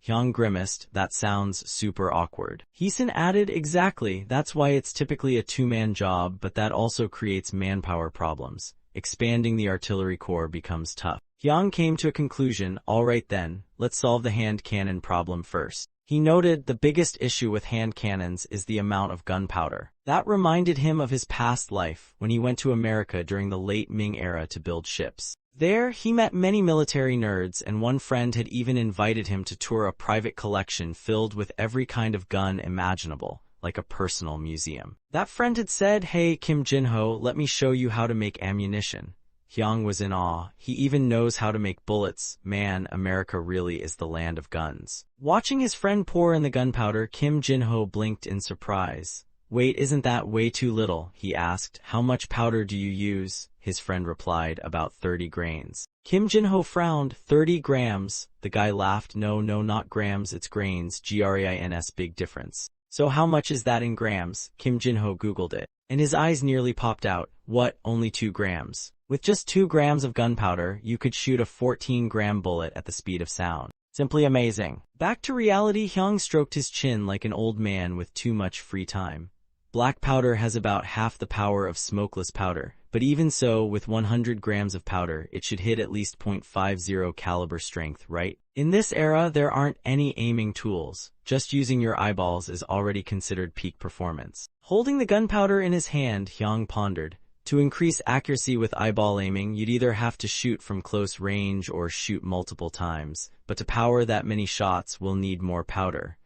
Hyung grimaced, that sounds super awkward. Heesun added, exactly, that's why it's typically a 2-man job, but that also creates manpower problems. Expanding the artillery corps becomes tough. Hyung came to a conclusion, alright then, let's solve the hand cannon problem first. He noted the biggest issue with hand cannons is the amount of gunpowder. That reminded him of his past life, when he went to America during the late Ming era to build ships. There, he met many military nerds, and one friend had even invited him to tour a private collection filled with every kind of gun imaginable, like a personal museum. That friend had said, hey, Kim Jin-ho, let me show you how to make ammunition. Hyung was in awe. He even knows how to make bullets. Man, America really is the land of guns. Watching his friend pour in the gunpowder, Kim Jin-ho blinked in surprise. Wait, isn't that way too little? He asked. How much powder do you use? His friend replied, about 30 grains. Kim Jin-ho frowned. 30 grams. The guy laughed. No, not grams, it's grains. Grains, big difference. So how much is that in grams? Kim Jin-ho googled it, and his eyes nearly popped out. What, only 2 grams? With just 2 grams of gunpowder, you could shoot a 14-gram bullet at the speed of sound. Simply amazing. Back to reality, Hyung stroked his chin like an old man with too much free time. Black powder has about half the power of smokeless powder, but even so, with 100 grams of powder, it should hit at least .50 caliber strength, right? In this era, there aren't any aiming tools. Just using your eyeballs is already considered peak performance. Holding the gunpowder in his hand, Hyung pondered. To increase accuracy with eyeball aiming, you'd either have to shoot from close range or shoot multiple times, but to power that many shots, we'll need more powder.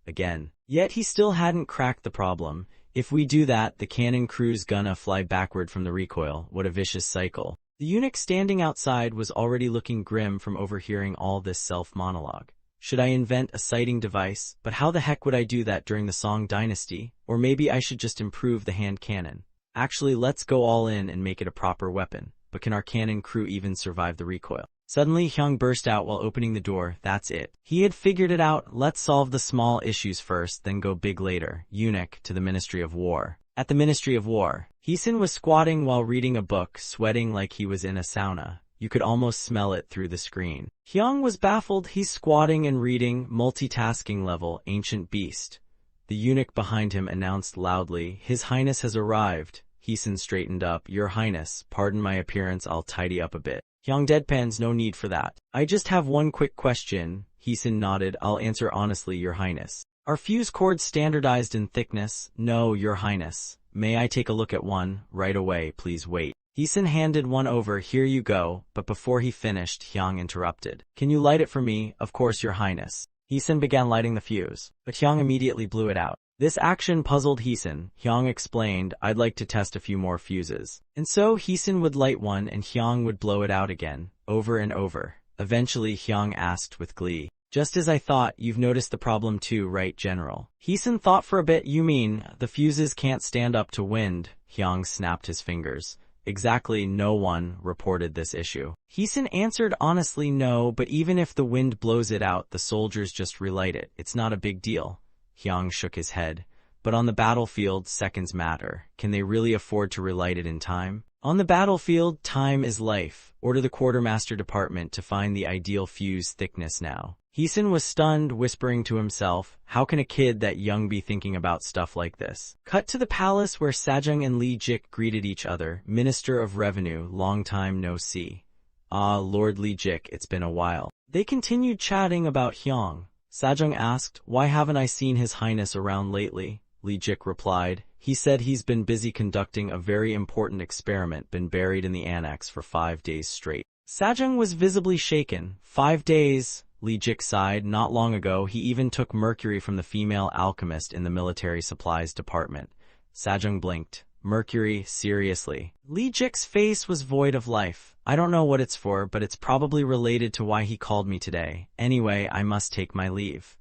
Again. Yet he still hadn't cracked the problem. If we do that, the cannon crew's gonna fly backward from the recoil. What a vicious cycle. The eunuch standing outside was already looking grim from overhearing all this self-monologue. Should I invent a sighting device? But how the heck would I do that during the Song dynasty? Or maybe I should just improve the hand cannon. Actually, let's go all in and make it a proper weapon. But can our cannon crew even survive the recoil? Suddenly, Hyung burst out while opening the door. That's it. He had figured it out. Let's solve the small issues first, then go big later. Eunuch to the Ministry of War. At the Ministry of War, Heesun was squatting while reading a book, sweating like he was in a sauna. You could almost smell it through the screen. Hyung was baffled. He's squatting and reading, multitasking level, ancient beast. The eunuch behind him announced loudly, His Highness has arrived. Heesun straightened up. Your Highness, pardon my appearance, I'll tidy up a bit. Hyung deadpans, no need for that. I just have one quick question. Heesun nodded. I'll answer honestly, Your Highness. Are fuse cords standardized in thickness? No, Your Highness. May I take a look at one? Right away, please wait. Heesun handed one over. Here you go. But before he finished, Hyung interrupted. Can you light it for me? Of course, Your Highness. Heesun began lighting the fuse, but Hyung immediately blew it out. This action puzzled Heesun. Hyung explained, I'd like to test a few more fuses. And so Heesun would light one and Hyung would blow it out again, over and over. Eventually Hyung asked with glee, just as I thought, you've noticed the problem too, right, General? Heesun thought for a bit. You mean, the fuses can't stand up to wind? Hyung snapped his fingers. Exactly, no one reported this issue. Heesun answered honestly no, but even if the wind blows it out, the soldiers just relight it. It's not a big deal. Hyang shook his head. But on the battlefield, seconds matter. Can they really afford to relight it in time? On the battlefield, time is life. Order the quartermaster department to find the ideal fuse thickness now. Heesun was stunned, whispering to himself, how can a kid that young be thinking about stuff like this? Cut to the palace where Sajung and Lee Jik greeted each other. Minister of Revenue, long time no see. Ah, Lord Lee Jik, it's been a while. They continued chatting about Hyang. Sajung asked, why haven't I seen His Highness around lately? Lee Jik replied, he said he's been busy conducting a very important experiment, been buried in the annex for 5 days straight. Sajung was visibly shaken. 5 days? Lee Jik sighed. Not long ago, he even took mercury from the female alchemist in the military supplies department. Sajung blinked. Mercury, seriously? Lee Jik's face was void of life. I don't know what it's for, but it's probably related to why he called me today. Anyway, I must take my leave.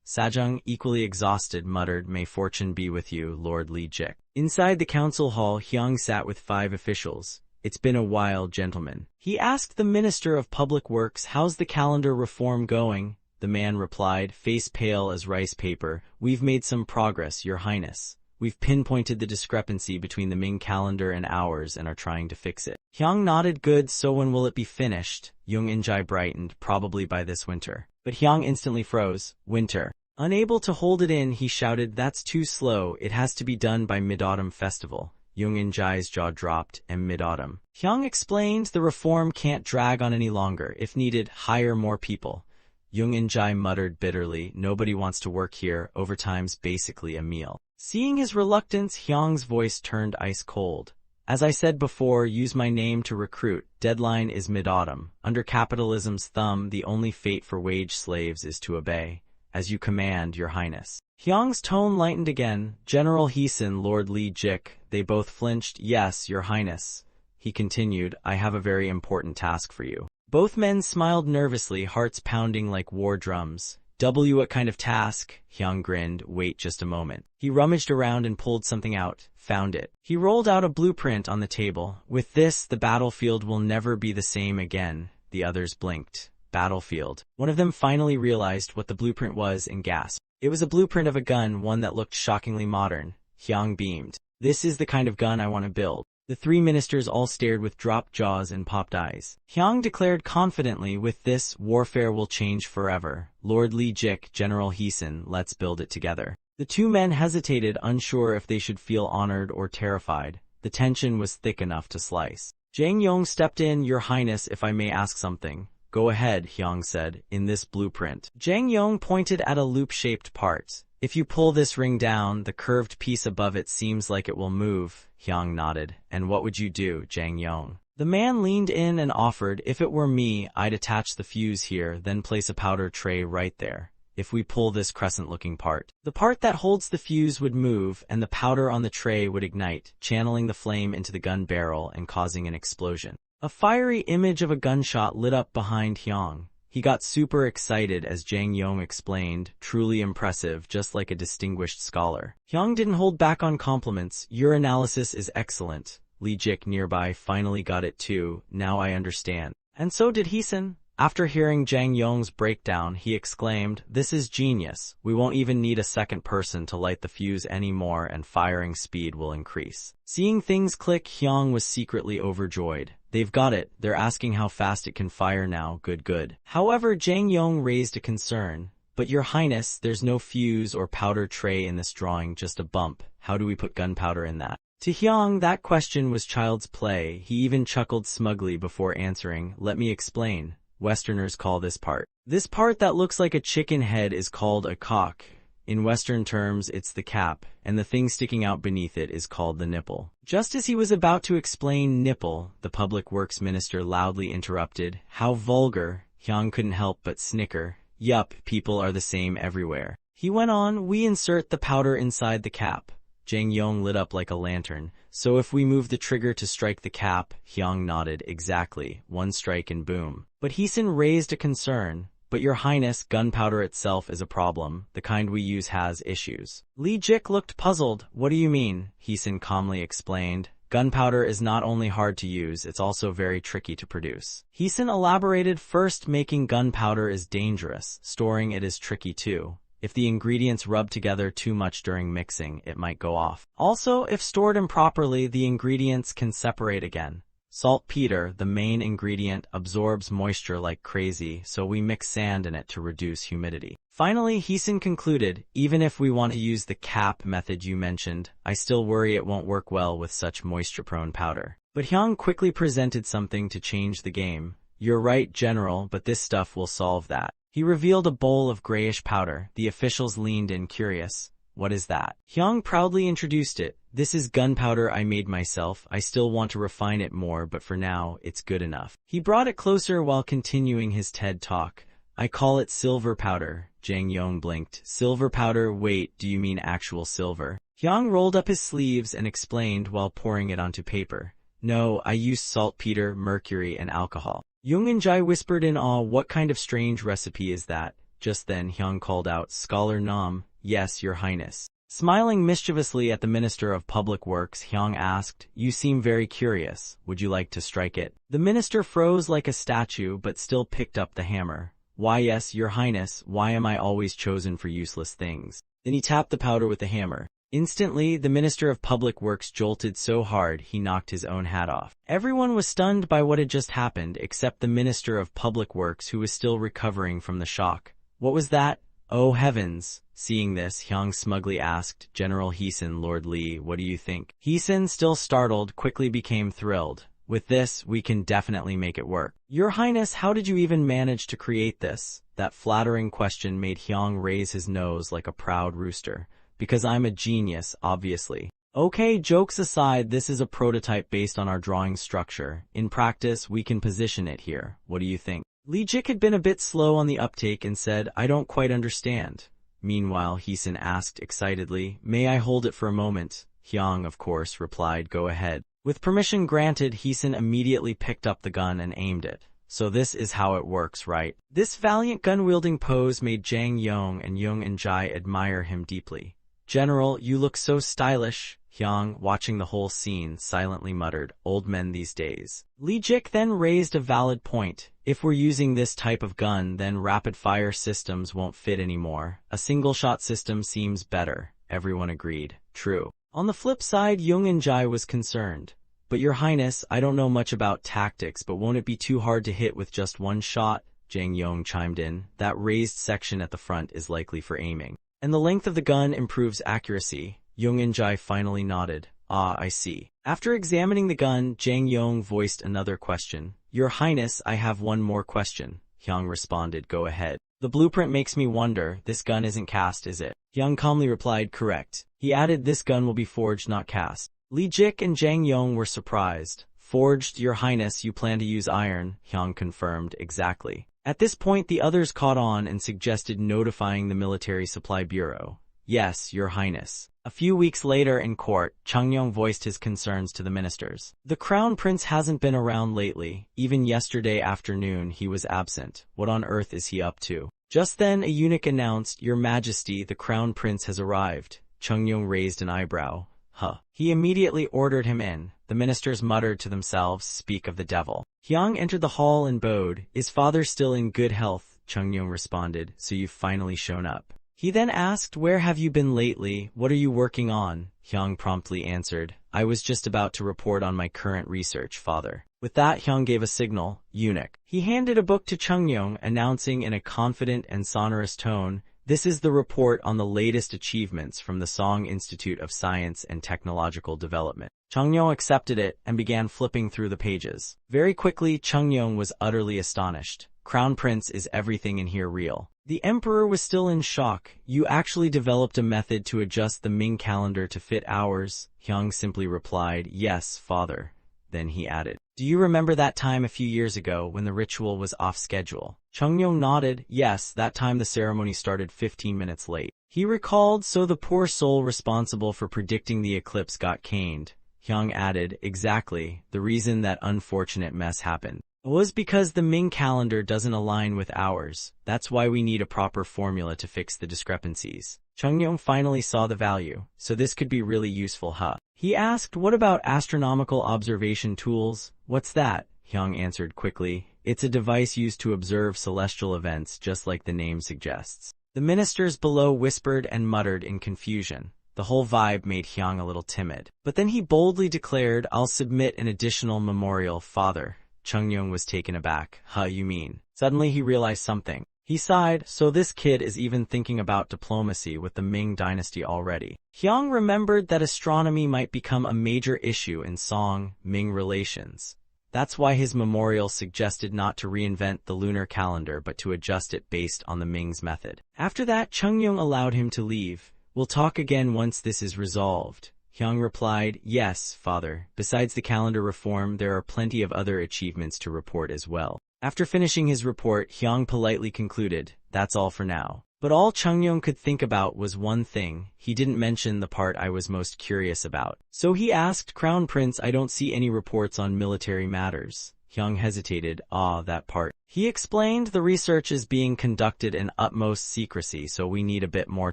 Sajung, equally exhausted, muttered, may fortune be with you, Lord Lee Jik. Inside the council hall, Hyang sat with 5 officials. It's been a while, gentlemen. He asked the Minister of Public Works, how's the calendar reform going? The man replied, face pale as rice paper, we've made some progress, Your Highness. We've pinpointed the discrepancy between the Ming calendar and ours and are trying to fix it. Hyang nodded. Good, so when will it be finished? Jung In-jae brightened, probably by this winter. But Hyang instantly froze. Winter. Unable to hold it in, he shouted, that's too slow, it has to be done by mid-autumn festival. Jung In-jae's jaw dropped, and mid-autumn. Hyang explained, the reform can't drag on any longer. If needed, hire more people. Jung In-jae muttered bitterly, nobody wants to work here, overtime's basically a meal. Seeing his reluctance, Hyang's voice turned ice cold. As I said before, use my name to recruit. Deadline is mid-autumn. Under capitalism's thumb, the only fate for wage slaves is to obey. As you command, Your Highness. Hyang's tone lightened again. General Heesun, Lord Lee Jik. They both flinched. Yes, Your Highness. He continued, I have a very important task for you. Both men smiled nervously, hearts pounding like war drums. What kind of task? Hyang grinned. Wait just a moment. He rummaged around and pulled something out. Found it. He rolled out a blueprint on the table. With this, the battlefield will never be the same again. The others blinked. Battlefield. One of them finally realized what the blueprint was and gasped. It was a blueprint of a gun, one that looked shockingly modern. Hyang beamed. This is the kind of gun I want to build. The 3 ministers all stared with dropped jaws and popped eyes. Hyang declared confidently, with this, warfare will change forever. Lord Lee Jik, General Heesun, let's build it together. The 2 men hesitated, unsure if they should feel honored or terrified. The tension was thick enough to slice. Jang Yong stepped in. Your Highness, if I may ask something. Go ahead, Hyang said. In this blueprint, Jang Yong pointed at a loop-shaped part. If you pull this ring down, the curved piece above it seems like it will move. Hyang nodded. And what would you do, Jang Yong? The man leaned in and offered, if it were me, I'd attach the fuse here, then place a powder tray right there. If we pull this crescent-looking part, the part that holds the fuse would move, and the powder on the tray would ignite, channeling the flame into the gun barrel and causing an explosion. A fiery image of a gunshot lit up behind Hyang. He got super excited as Jang Yong explained, truly impressive, just like a distinguished scholar. Hyang didn't hold back on compliments. Your analysis is excellent. Lee Jik nearby finally got it too. Now I understand. And so did Heesun. After hearing Jang Yong's breakdown, he exclaimed, this is genius. We won't even need a second person to light the fuse anymore, and firing speed will increase. Seeing things click, Hyang was secretly overjoyed. They've got it. They're asking how fast it can fire now. Good. However, Jang Yong raised a concern. But Your Highness, there's no fuse or powder tray in this drawing, just a bump. How do we put gunpowder in that? To Hyang, that question was child's play. He even chuckled smugly before answering, let me explain. Westerners call this part. This part that looks like a chicken head is called a cock. In Western terms, it's the cap, and the thing sticking out beneath it is called the nipple. Just as he was about to explain nipple, the Public Works Minister loudly interrupted. How vulgar. Hyang couldn't help but snicker. Yup, people are the same everywhere. He went on, we insert the powder inside the cap. Jang Yong lit up like a lantern. So if we move the trigger to strike the cap, Hyang nodded. Exactly. One strike and boom. But Heesun raised a concern. But Your Highness, gunpowder itself is a problem. The kind we use has issues. Lee Jik looked puzzled. What do you mean? Heesun calmly explained. Gunpowder is not only hard to use, it's also very tricky to produce. Heeson elaborated, first, making gunpowder is dangerous. Storing it is tricky too. If the ingredients rub together too much during mixing, it might go off. Also, if stored improperly, the ingredients can separate again. Saltpeter, the main ingredient, absorbs moisture like crazy, so we mix sand in it to reduce humidity. Finally, Heeson concluded, even if we want to use the cap method you mentioned, I still worry it won't work well with such moisture-prone powder. But Hyung quickly presented something to change the game. You're right, General, but this stuff will solve that. He revealed a bowl of grayish powder. The officials leaned in curious. What is that? Hyung proudly introduced it. This is gunpowder I made myself. I still want to refine it more, but for now, it's good enough. He brought it closer while continuing his TED talk. I call it silver powder. Jang Yong blinked. Silver powder? Wait, do you mean actual silver? Hyung rolled up his sleeves and explained while pouring it onto paper. No, I used saltpeter, mercury, and alcohol. Jung and Jai whispered in awe, what kind of strange recipe is that? Just then Hyung called out, Scholar Nam. Yes, Your Highness. Smiling mischievously at the Minister of Public Works, Hyung asked, you seem very curious. Would you like to strike it? The minister froze like a statue but still picked up the hammer. Why yes, Your Highness, why am I always chosen for useless things? Then he tapped the powder with the hammer. Instantly, the Minister of Public Works jolted so hard he knocked his own hat off. Everyone was stunned by what had just happened except the Minister of Public Works, who was still recovering from the shock. What was that? Oh heavens! Seeing this, Hyung smugly asked, General Heeson, Lord Lee, what do you think? Heeson, still startled, quickly became thrilled. With this, we can definitely make it work. Your Highness, how did you even manage to create this? That flattering question made Hyung raise his nose like a proud rooster. Because I'm a genius, obviously. Okay, jokes aside, this is a prototype based on our drawing structure. In practice, we can position it here. What do you think? Lee Jik had been a bit slow on the uptake and said, I don't quite understand. Meanwhile, Heeson asked excitedly, may I hold it for a moment? Hyung, of course, replied, go ahead. With permission granted, Heeson immediately picked up the gun and aimed it. So this is how it works, right? This valiant gun-wielding pose made Jang Yong and Jung and Jai admire him deeply. General, you look so stylish. Hyung, watching the whole scene, silently muttered, old men these days. Lee Jik then raised a valid point. If we're using this type of gun, then rapid-fire systems won't fit anymore. A single-shot system seems better. Everyone agreed. True. On the flip side, Jung and Jai was concerned. But Your Highness, I don't know much about tactics, but won't it be too hard to hit with just one shot? Jang Yong chimed in. That raised section at the front is likely for aiming. And the length of the gun improves accuracy. Jung and Jai finally nodded. Ah, I see. After examining the gun, Jang Yong voiced another question. Your Highness, I have one more question. Hyung responded, go ahead. The blueprint makes me wonder, this gun isn't cast, is it? Hyung calmly replied, correct. He added, this gun will be forged, not cast. Lee Jik and Jang Yong were surprised. Forged, Your Highness, you plan to use iron? Hyung confirmed, exactly. At this point, the others caught on and suggested notifying the Military Supply Bureau. Yes, Your Highness. A few weeks later in court, Changyong voiced his concerns to the ministers. The Crown Prince hasn't been around lately. Even yesterday afternoon, he was absent. What on earth is he up to? Just then, a eunuch announced, Your Majesty, the Crown Prince has arrived. Changyong raised an eyebrow. Huh. He immediately ordered him in. The ministers muttered to themselves, speak of the devil. Hyung entered the hall and bowed. Is father still in good health? Changyong responded, so you've finally shown up. He then asked, where have you been lately? What are you working on? Hyung promptly answered, I was just about to report on my current research, father. With that, Hyung gave a signal, eunuch. He handed a book to Changyong, announcing in a confident and sonorous tone, this is the report on the latest achievements from the Song Institute of Science and Technological Development. Changyong accepted it and began flipping through the pages. Very quickly, Changyong was utterly astonished. Crown Prince, is everything in here real? The emperor was still in shock. You actually developed a method to adjust the Ming calendar to fit ours? Hyung simply replied, yes, father. Then he added, do you remember that time a few years ago when the ritual was off schedule? Changyong nodded, yes, that time the ceremony started 15 minutes late. He recalled, so the poor soul responsible for predicting the eclipse got caned. Hyung added, exactly, the reason that unfortunate mess happened. It was because the Ming calendar doesn't align with ours. That's why we need a proper formula to fix the discrepancies. Chungyong finally saw the value, so this could be really useful, huh? He asked, what about astronomical observation tools? What's that? Hyung answered quickly. It's a device used to observe celestial events, just like the name suggests. The ministers below whispered and muttered in confusion. The whole vibe made Hyung a little timid. But then he boldly declared, I'll submit an additional memorial, father. Chungyong was taken aback. Huh, you mean? Suddenly he realized something. He sighed, so this kid is even thinking about diplomacy with the Ming dynasty already. Hyung remembered that astronomy might become a major issue in Song-Ming relations. That's why his memorial suggested not to reinvent the lunar calendar but to adjust it based on the Ming's method. After that, Chungyong allowed him to leave. We'll talk again once this is resolved. Hyung replied, yes, father. Besides the calendar reform, there are plenty of other achievements to report as well. After finishing his report, Hyung politely concluded, that's all for now. But all Chungyong could think about was one thing. He didn't mention the part I was most curious about. So he asked, Crown Prince, I don't see any reports on military matters. Hyung hesitated. That part. He explained, the research is being conducted in utmost secrecy, so we need a bit more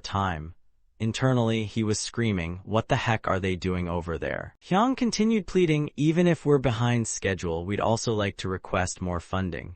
time. Internally, he was screaming, what the heck are they doing over there? Hyung continued pleading, even if we're behind schedule, we'd also like to request more funding.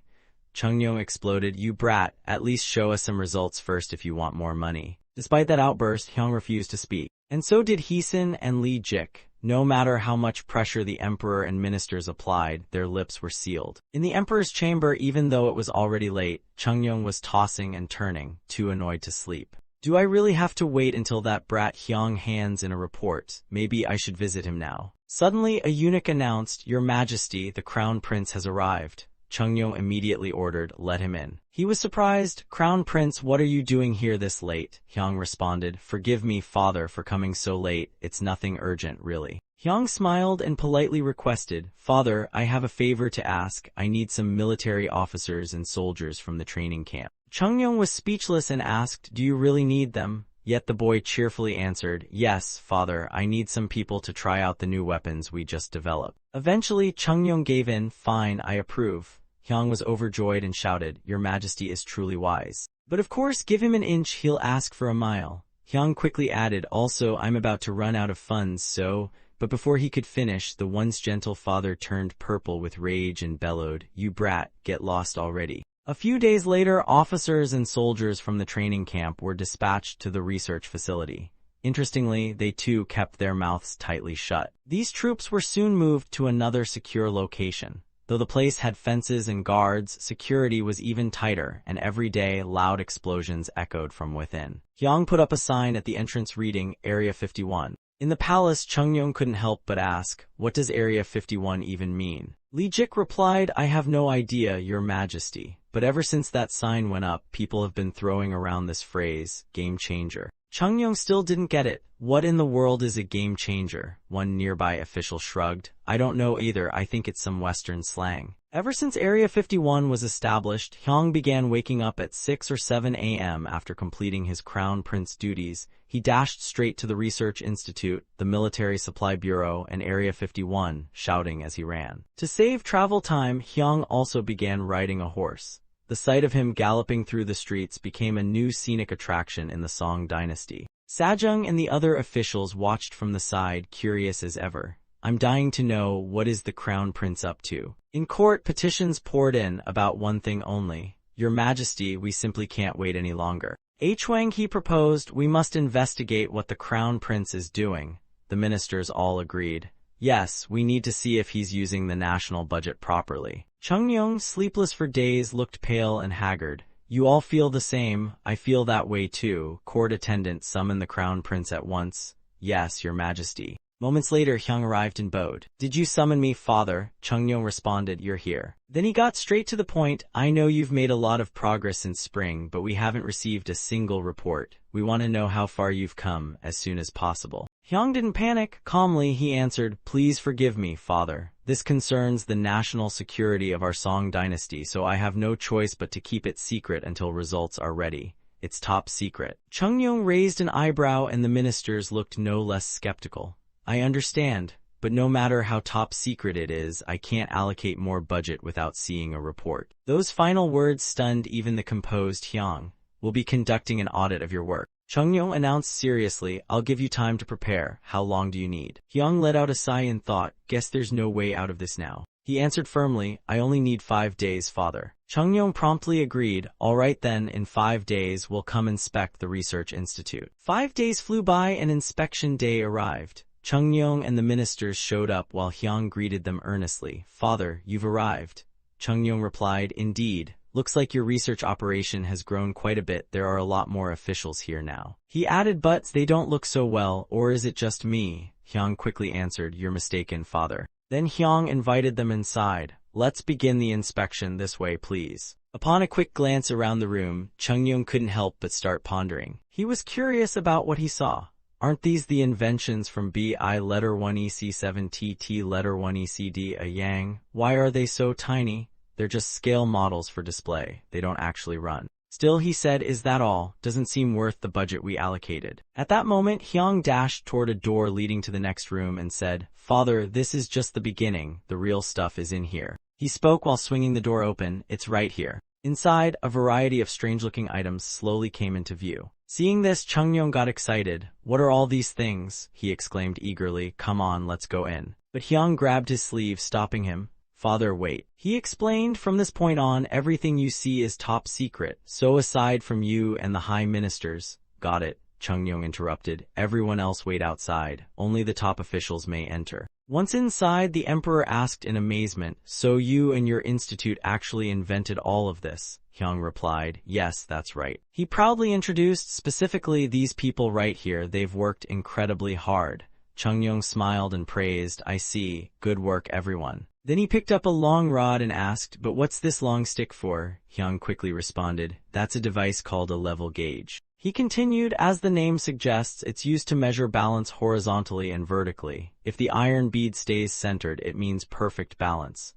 Chungyong exploded, you brat, at least show us some results first if you want more money. Despite that outburst, Hyung refused to speak. And so did Heesun and Lee Jik. No matter how much pressure the emperor and ministers applied, their lips were sealed. In the emperor's chamber, even though it was already late, Chungyong was tossing and turning, too annoyed to sleep. Do I really have to wait until that brat Hyung hands in a report? Maybe I should visit him now. Suddenly, a eunuch announced, Your Majesty, the Crown Prince has arrived. Chungyong immediately ordered, let him in. He was surprised. Crown Prince, what are you doing here this late? Hyung responded, forgive me, father, for coming so late. It's nothing urgent, really. Hyung smiled and politely requested, Father, I have a favor to ask. I need some military officers and soldiers from the training camp. Chungyong was speechless and asked, do you really need them? Yet the boy cheerfully answered, yes, father, I need some people to try out the new weapons we just developed. Eventually, Chungyong gave in, fine, I approve. Hyung was overjoyed and shouted, Your Majesty is truly wise. But of course, give him an inch, he'll ask for a mile. Hyung quickly added, also, I'm about to run out of funds, so... But before he could finish, the once gentle father turned purple with rage and bellowed, You brat, get lost already. A few days later, officers and soldiers from the training camp were dispatched to the research facility. Interestingly, they too kept their mouths tightly shut. These troops were soon moved to another secure location. Though the place had fences and guards, security was even tighter, and every day loud explosions echoed from within. Hyung put up a sign at the entrance reading, Area 51. In the palace, Chungyong couldn't help but ask, what does Area 51 even mean? Lee Jik replied, I have no idea, Your Majesty. But ever since that sign went up, people have been throwing around this phrase, game changer. Chungyong still didn't get it. What in the world is a game changer? One nearby official shrugged. I don't know either, I think it's some Western slang. Ever since Area 51 was established, Hyung began waking up at 6 or 7 a.m. after completing his Crown Prince duties. He dashed straight to the Research Institute, the Military Supply Bureau, and Area 51, shouting as he ran. To save travel time, Hyung also began riding a horse. The sight of him galloping through the streets became a new scenic attraction in the Song dynasty. Sajung and the other officials watched from the side, curious as ever. I'm dying to know, what is the Crown Prince up to? In court, petitions poured in about one thing only. Your Majesty, we simply can't wait any longer. Hwang he proposed, we must investigate what the Crown Prince is doing. The ministers all agreed. Yes, we need to see if he's using the national budget properly. Chungyong, sleepless for days, looked pale and haggard. You all feel the same. I feel that way too. Court attendant summoned the Crown Prince at once. Yes, Your Majesty. Moments later, Hyung arrived and bowed. Did you summon me, father? Chungyong responded, you're here. Then he got straight to the point. I know you've made a lot of progress since spring, but we haven't received a single report. We want to know how far you've come as soon as possible. Hyung didn't panic. Calmly, he answered, please forgive me, father. This concerns the national security of our Song dynasty, so I have no choice but to keep it secret until results are ready. It's top secret. Chungyong raised an eyebrow and the ministers looked no less skeptical. I understand. but no matter how top secret it is, I can't allocate more budget without seeing a report. Those final words stunned even the composed Hyung. We'll be conducting an audit of your work. Chungnyeong announced seriously, I'll give you time to prepare. How long do you need? Hyung let out a sigh in thought, guess there's no way out of this now. He answered firmly, I only need 5 days, father. Chungnyeong promptly agreed, all right then, in 5 days we'll come inspect the research institute. 5 days flew by and inspection day arrived. Chungnyeong and the ministers showed up while Hyung greeted them earnestly. Father, you've arrived. Chungnyeong replied, indeed. Looks like your research operation has grown quite a bit. There are a lot more officials here now. He added, but they don't look so well, or is it just me? Hyung quickly answered, you're mistaken, father. Then Hyung invited them inside. Let's begin the inspection this way, please. Upon a quick glance around the room, Chungnyeong couldn't help but start pondering. He was curious about what he saw. Aren't these the inventions from BI letter 1EC7TT letter 1ECD a yang? Why are they so tiny? They're just scale models for display. They don't actually run. Still, he said, is that all? Doesn't seem worth the budget we allocated. At that moment, Hyung dashed toward a door leading to the next room and said, Father, this is just the beginning. The real stuff is in here. He spoke while swinging the door open. It's right here. Inside, a variety of strange-looking items slowly came into view. Seeing this, Chungnyeong got excited. What are all these things? He exclaimed eagerly. Come on, let's go in. But Hyung grabbed his sleeve, stopping him. Father, wait. He explained, from this point on, everything you see is top secret. So aside from you and the high ministers. Got it, Chungnyeong interrupted. Everyone else wait outside. Only the top officials may enter. Once inside, the emperor asked in amazement, so you and your institute actually invented all of this? Hyung replied, yes, that's right. He proudly introduced specifically these people right here. They've worked incredibly hard. Chungnyeong smiled and praised, I see. Good work, everyone. Then he picked up a long rod and asked, but what's this long stick for? Hyung quickly responded, that's a device called a level gauge. He continued, as the name suggests, it's used to measure balance horizontally and vertically. If the iron bead stays centered, it means perfect balance.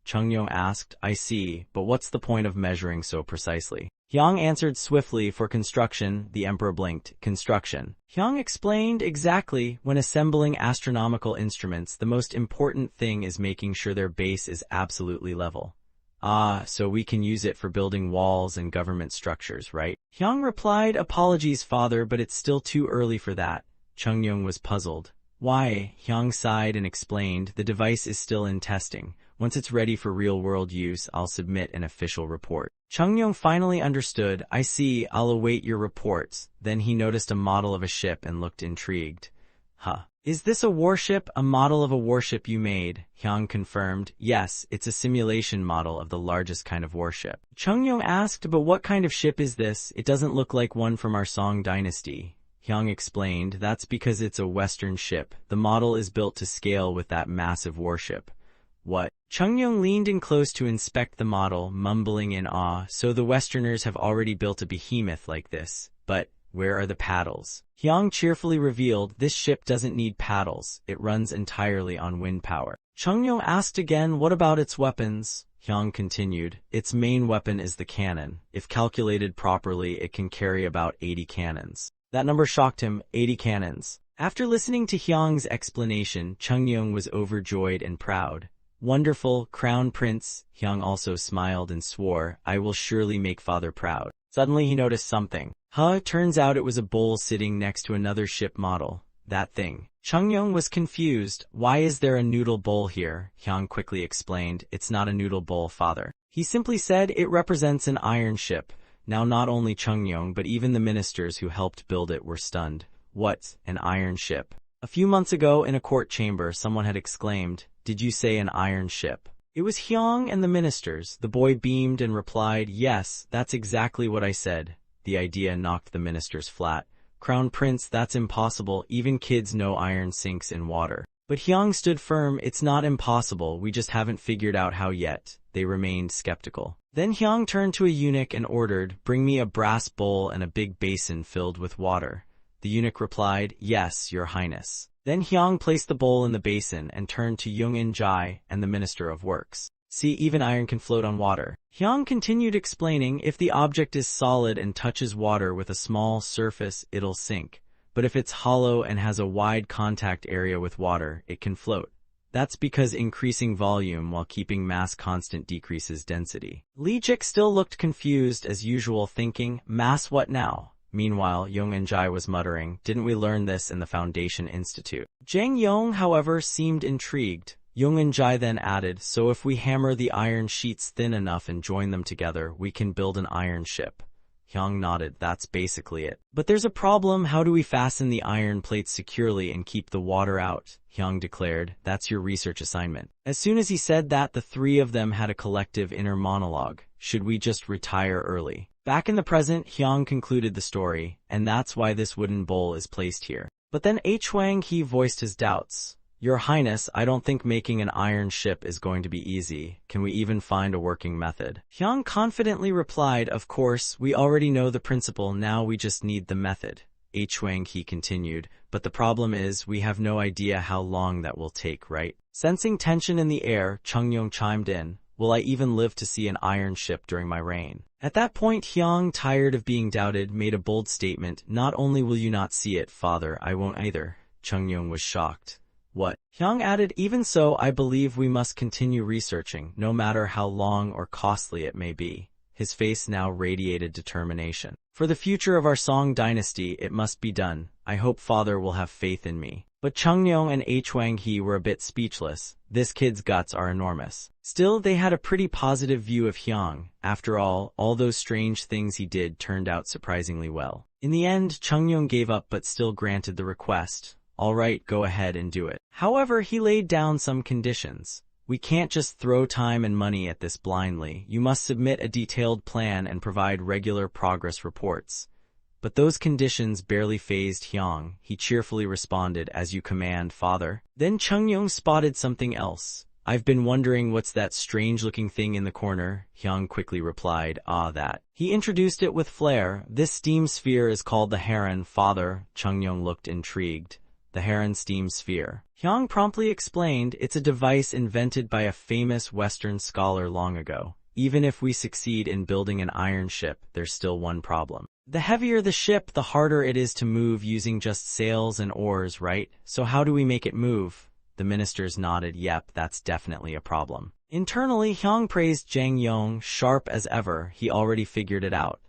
Chungnyeong asked, I see, but what's the point of measuring so precisely? Hyung answered swiftly, for construction. The emperor blinked. Construction. Hyung explained, exactly. When assembling astronomical instruments, the most important thing is making sure their base is absolutely level. Ah, so we can use it for building walls and government structures, right? Hyung replied, apologies, father, but it's still too early for that. Chungnyeong was puzzled. Why? Hyung sighed and explained, the device is still in testing. Once it's ready for real-world use, I'll submit an official report. Chungnyeong finally understood. I see, I'll await your reports. Then he noticed a model of a ship and looked intrigued. Huh. Is this a warship? A model of a warship you made? Hyung confirmed. Yes, it's a simulation model of the largest kind of warship. Chungnyeong asked, but what kind of ship is this? It doesn't look like one from our Song dynasty. Hyung explained, that's because it's a Western ship. The model is built to scale with that massive warship. What? Chungnyeong leaned in close to inspect the model, mumbling in awe, so the Westerners have already built a behemoth like this. But where are the paddles? Hyung cheerfully revealed, this ship doesn't need paddles. It runs entirely on wind power. Chungnyeong asked again, what about its weapons? Hyung continued, its main weapon is the cannon. If calculated properly, it can carry about 80 cannons. That number shocked him, 80 cannons. After listening to Hyung's explanation, Chungnyeong was overjoyed and proud. Wonderful, Crown Prince. Hyung also smiled and swore, I will surely make father proud. Suddenly he noticed something. Turns out it was a bowl sitting next to another ship model. That thing. Chungnyeong was confused. Why is there a noodle bowl here? Hyung quickly explained, it's not a noodle bowl, father. He simply said it represents an iron ship. Now not only Chungnyeong but even the ministers who helped build it were stunned. What? An iron ship? A few months ago in a court chamber someone had exclaimed, did you say an iron ship? It was Hyung and the ministers. The boy beamed and replied, yes, that's exactly what I said. The idea knocked the ministers flat. Crown Prince, that's impossible. Even kids know iron sinks in water. But Hyung stood firm, it's not impossible, we just haven't figured out how yet. They remained skeptical. Then Hyung turned to a eunuch and ordered, bring me a brass bowl and a big basin filled with water. The eunuch replied, yes, your highness. Then Hyung placed the bowl in the basin and turned to Jung In-jae and the Minister of Works. See, even iron can float on water. Hyung continued explaining, if the object is solid and touches water with a small surface, it'll sink. But But if it's hollow and has a wide contact area with water, it can float. That's because increasing volume while keeping mass constant decreases density. Lee Jik still looked confused as usual, thinking, mass what now? Meanwhile, Young and Jai was muttering, didn't we learn this in the Foundation Institute? Jang Yong, however, seemed intrigued. Young and Jai then added, so if we hammer the iron sheets thin enough and join them together, we can build an iron ship. Hyung nodded, that's basically it. But there's a problem, how do we fasten the iron plates securely and keep the water out? Hyung declared, that's your research assignment. As soon as he said that, the three of them had a collective inner monologue. Should we just retire early? Back in the present, Hyung concluded the story, and that's why this wooden bowl is placed here. But then Hwang Hee voiced his doubts. Your Highness, I don't think making an iron ship is going to be easy. Can we even find a working method? Hyung confidently replied, of course, we already know the principle, now we just need the method. Hwang Hee continued, but the problem is, we have no idea how long that will take, right? Sensing tension in the air, Chung Yong chimed in, will I even live to see an iron ship during my reign? At that point, Hyung, tired of being doubted, made a bold statement, not only will you not see it, father, I won't either. Chung Yong was shocked. What? Hyung added, even so, I believe we must continue researching, no matter how long or costly it may be. His face now radiated determination. For the future of our Song dynasty, it must be done. I hope father will have faith in me. But Chung Yong and Hwang Hee were a bit speechless. This kid's guts are enormous. Still, they had a pretty positive view of Hyung. After all those strange things he did turned out surprisingly well. In the end, Chung Yong gave up but still granted the request. All right, go ahead and do it. However, he laid down some conditions. We can't just throw time and money at this blindly. You must submit a detailed plan and provide regular progress reports. But those conditions barely fazed Hyung. He cheerfully responded, as you command, father. Then Chung Yong spotted something else. I've been wondering what's that strange-looking thing in the corner, Hyung quickly replied, that. He introduced it with flair. This steam sphere is called the Heron, father. Chung Yong looked intrigued. The Heron steam sphere. Hyung promptly explained, it's a device invented by a famous Western scholar long ago. Even if we succeed in building an iron ship, there's still one problem. The heavier the ship, the harder it is to move using just sails and oars, right? So how do we make it move? The ministers nodded, yep, that's definitely a problem. Internally, Hyung praised Jang Yong, sharp as ever, he already figured it out.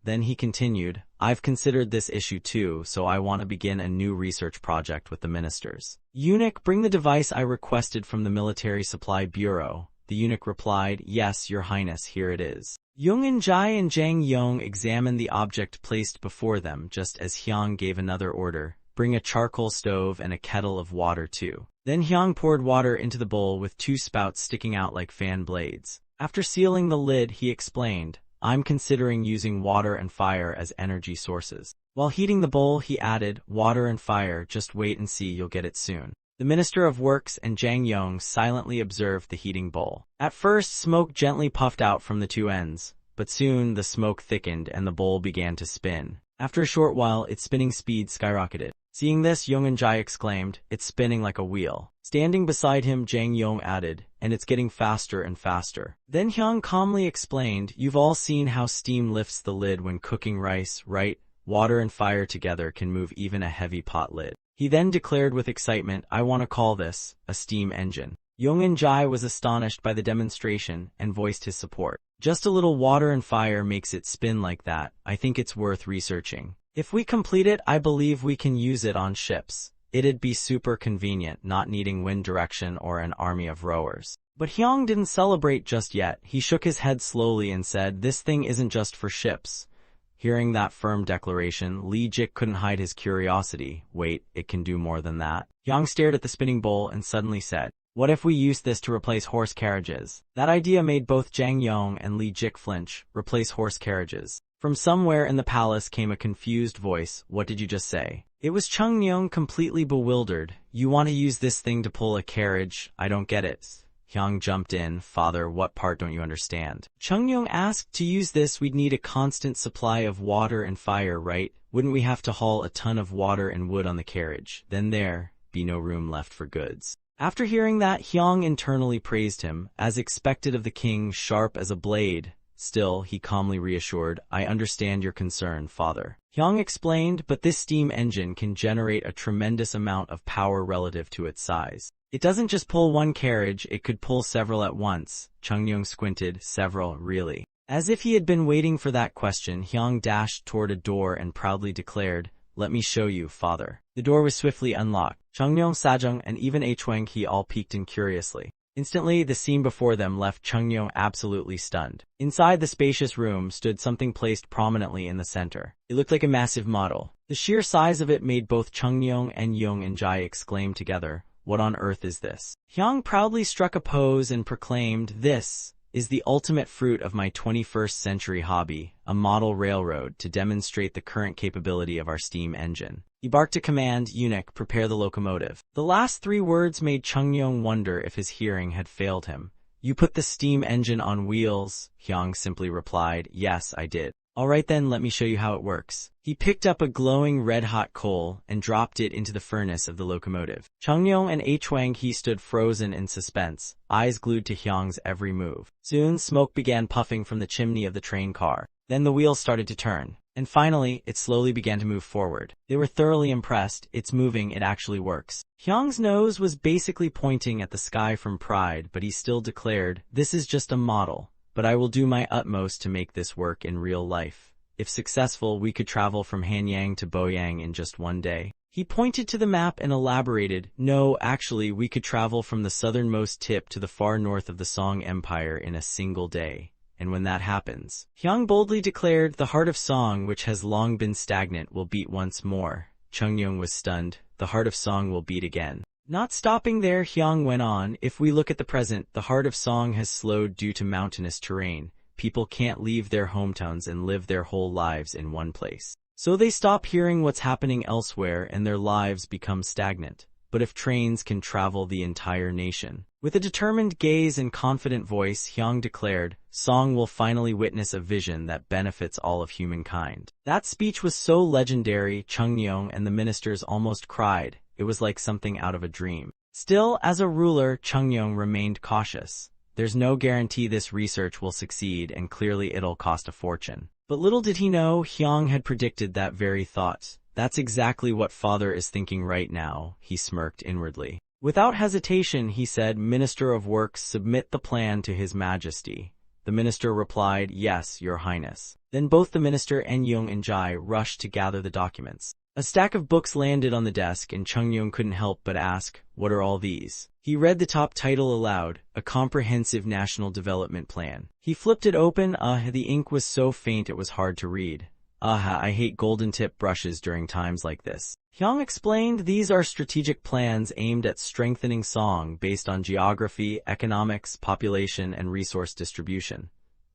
Then he continued, I've considered this issue too, so I want to begin a new research project with the ministers. Eunuch, bring the device I requested from the Military Supply Bureau. The eunuch replied, yes, your highness, here it is. Young and Jai and Jang Yong examined the object placed before them just as Hyung gave another order, bring a charcoal stove and a kettle of water too. Then Hyung poured water into the bowl with two spouts sticking out like fan blades. After sealing the lid, he explained, I'm considering using water and fire as energy sources. While heating the bowl, he added, water and fire, just wait and see, you'll get it soon. The Minister of Works and Jang Yong silently observed the heating bowl. At first, smoke gently puffed out from the two ends, but soon the smoke thickened and the bowl began to spin. After a short while, its spinning speed skyrocketed. Seeing this, Young and Jai exclaimed, it's spinning like a wheel. Standing beside him, Jang Yong added, and it's getting faster and faster. Then Hyung calmly explained, you've all seen how steam lifts the lid when cooking rice, right? Water and fire together can move even a heavy pot lid. He then declared with excitement, I want to call this a steam engine. Young and Jai was astonished by the demonstration and voiced his support. Just a little water and fire makes it spin like that. I think it's worth researching. If we complete it, I believe we can use it on ships. It'd be super convenient, not needing wind direction or an army of rowers. But Hyung didn't celebrate just yet. He shook his head slowly and said, this thing isn't just for ships. Hearing that firm declaration, Lee Jik couldn't hide his curiosity. Wait, it can do more than that? Hyung stared at the spinning bowl and suddenly said, what if we use this to replace horse carriages? That idea made both Jang Yong and Lee Jik flinch. Replace horse carriages. From somewhere in the palace came a confused voice. What did you just say? It was Chung Yong, completely bewildered. You want to use this thing to pull a carriage? I don't get it. Hyung jumped in. Father, what part don't you understand? Chung Yong asked, to use this we'd need a constant supply of water and fire, right? Wouldn't we have to haul a ton of water and wood on the carriage? Then there'd be no room left for goods. After hearing that, Hyung internally praised him, as expected of the king, sharp as a blade. Still, he calmly reassured, I understand your concern, father. Hyung explained, but this steam engine can generate a tremendous amount of power relative to its size. It doesn't just pull one carriage, it could pull several at once. Chungyong squinted. Several, really? As if he had been waiting for that question, Hyung dashed toward a door and proudly declared, let me show you, father. The door was swiftly unlocked. Chungyong, Sajung, and even Hwang-hee all peeked in curiously. Instantly, the scene before them left Chungyong absolutely stunned. Inside the spacious room stood something placed prominently in the center. It looked like a massive model. The sheer size of it made both Chungyong and Young-in-jai exclaim together, what on earth is this? Hyung proudly struck a pose and proclaimed, this is the ultimate fruit of my 21st century hobby, a model railroad to demonstrate the current capability of our steam engine. He barked a command, eunuch, prepare the locomotive. The last 3 words made Chungyong wonder if his hearing had failed him. You put the steam engine on wheels? Hyung simply replied, yes, I did. All right then, let me show you how it works. He picked up a glowing red-hot coal and dropped it into the furnace of the locomotive. Chungyong and Hwang-hee stood frozen in suspense, eyes glued to Hyung's every move. Soon, smoke began puffing from the chimney of the train car. Then the wheels started to turn. And finally, it slowly began to move forward. They were thoroughly impressed. It's moving, it actually works. Hyung's nose was basically pointing at the sky from pride, but he still declared, this is just a model. But I will do my utmost to make this work in real life. If successful, we could travel from Hanyang to Boyang in just one day. He pointed to the map and elaborated, no, actually, we could travel from the southernmost tip to the far north of the Song Empire in a single day. And when that happens, Hyung boldly declared, the heart of Song, which has long been stagnant, will beat once more. Chungyong was stunned. The heart of Song will beat again. Not stopping there, Hyung went on, if we look at the present, the heart of Song has slowed due to mountainous terrain. People can't leave their hometowns and live their whole lives in one place. So they stop hearing what's happening elsewhere and their lives become stagnant. But if trains can travel the entire nation. With a determined gaze and confident voice, Hyung declared, Song will finally witness a vision that benefits all of humankind. That speech was so legendary, Chungyong and the ministers almost cried. It was like something out of a dream. Still, as a ruler, Chungyong remained cautious. There's no guarantee this research will succeed, and clearly it'll cost a fortune. But little did he know, Hyung had predicted that very thought. That's exactly what father is thinking right now, he smirked inwardly. Without hesitation, he said, Minister of Works, submit the plan to His Majesty. The minister replied, yes, Your Highness. Then both the minister and Young-in-jai rushed to gather the documents. A stack of books landed on the desk, and Chungyong couldn't help but ask, what are all these? He read the top title aloud, A Comprehensive National Development Plan. He flipped it open, the ink was so faint it was hard to read. I hate golden-tip brushes during times like this. Hyung explained, these are strategic plans aimed at strengthening Song based on geography, economics, population, and resource distribution.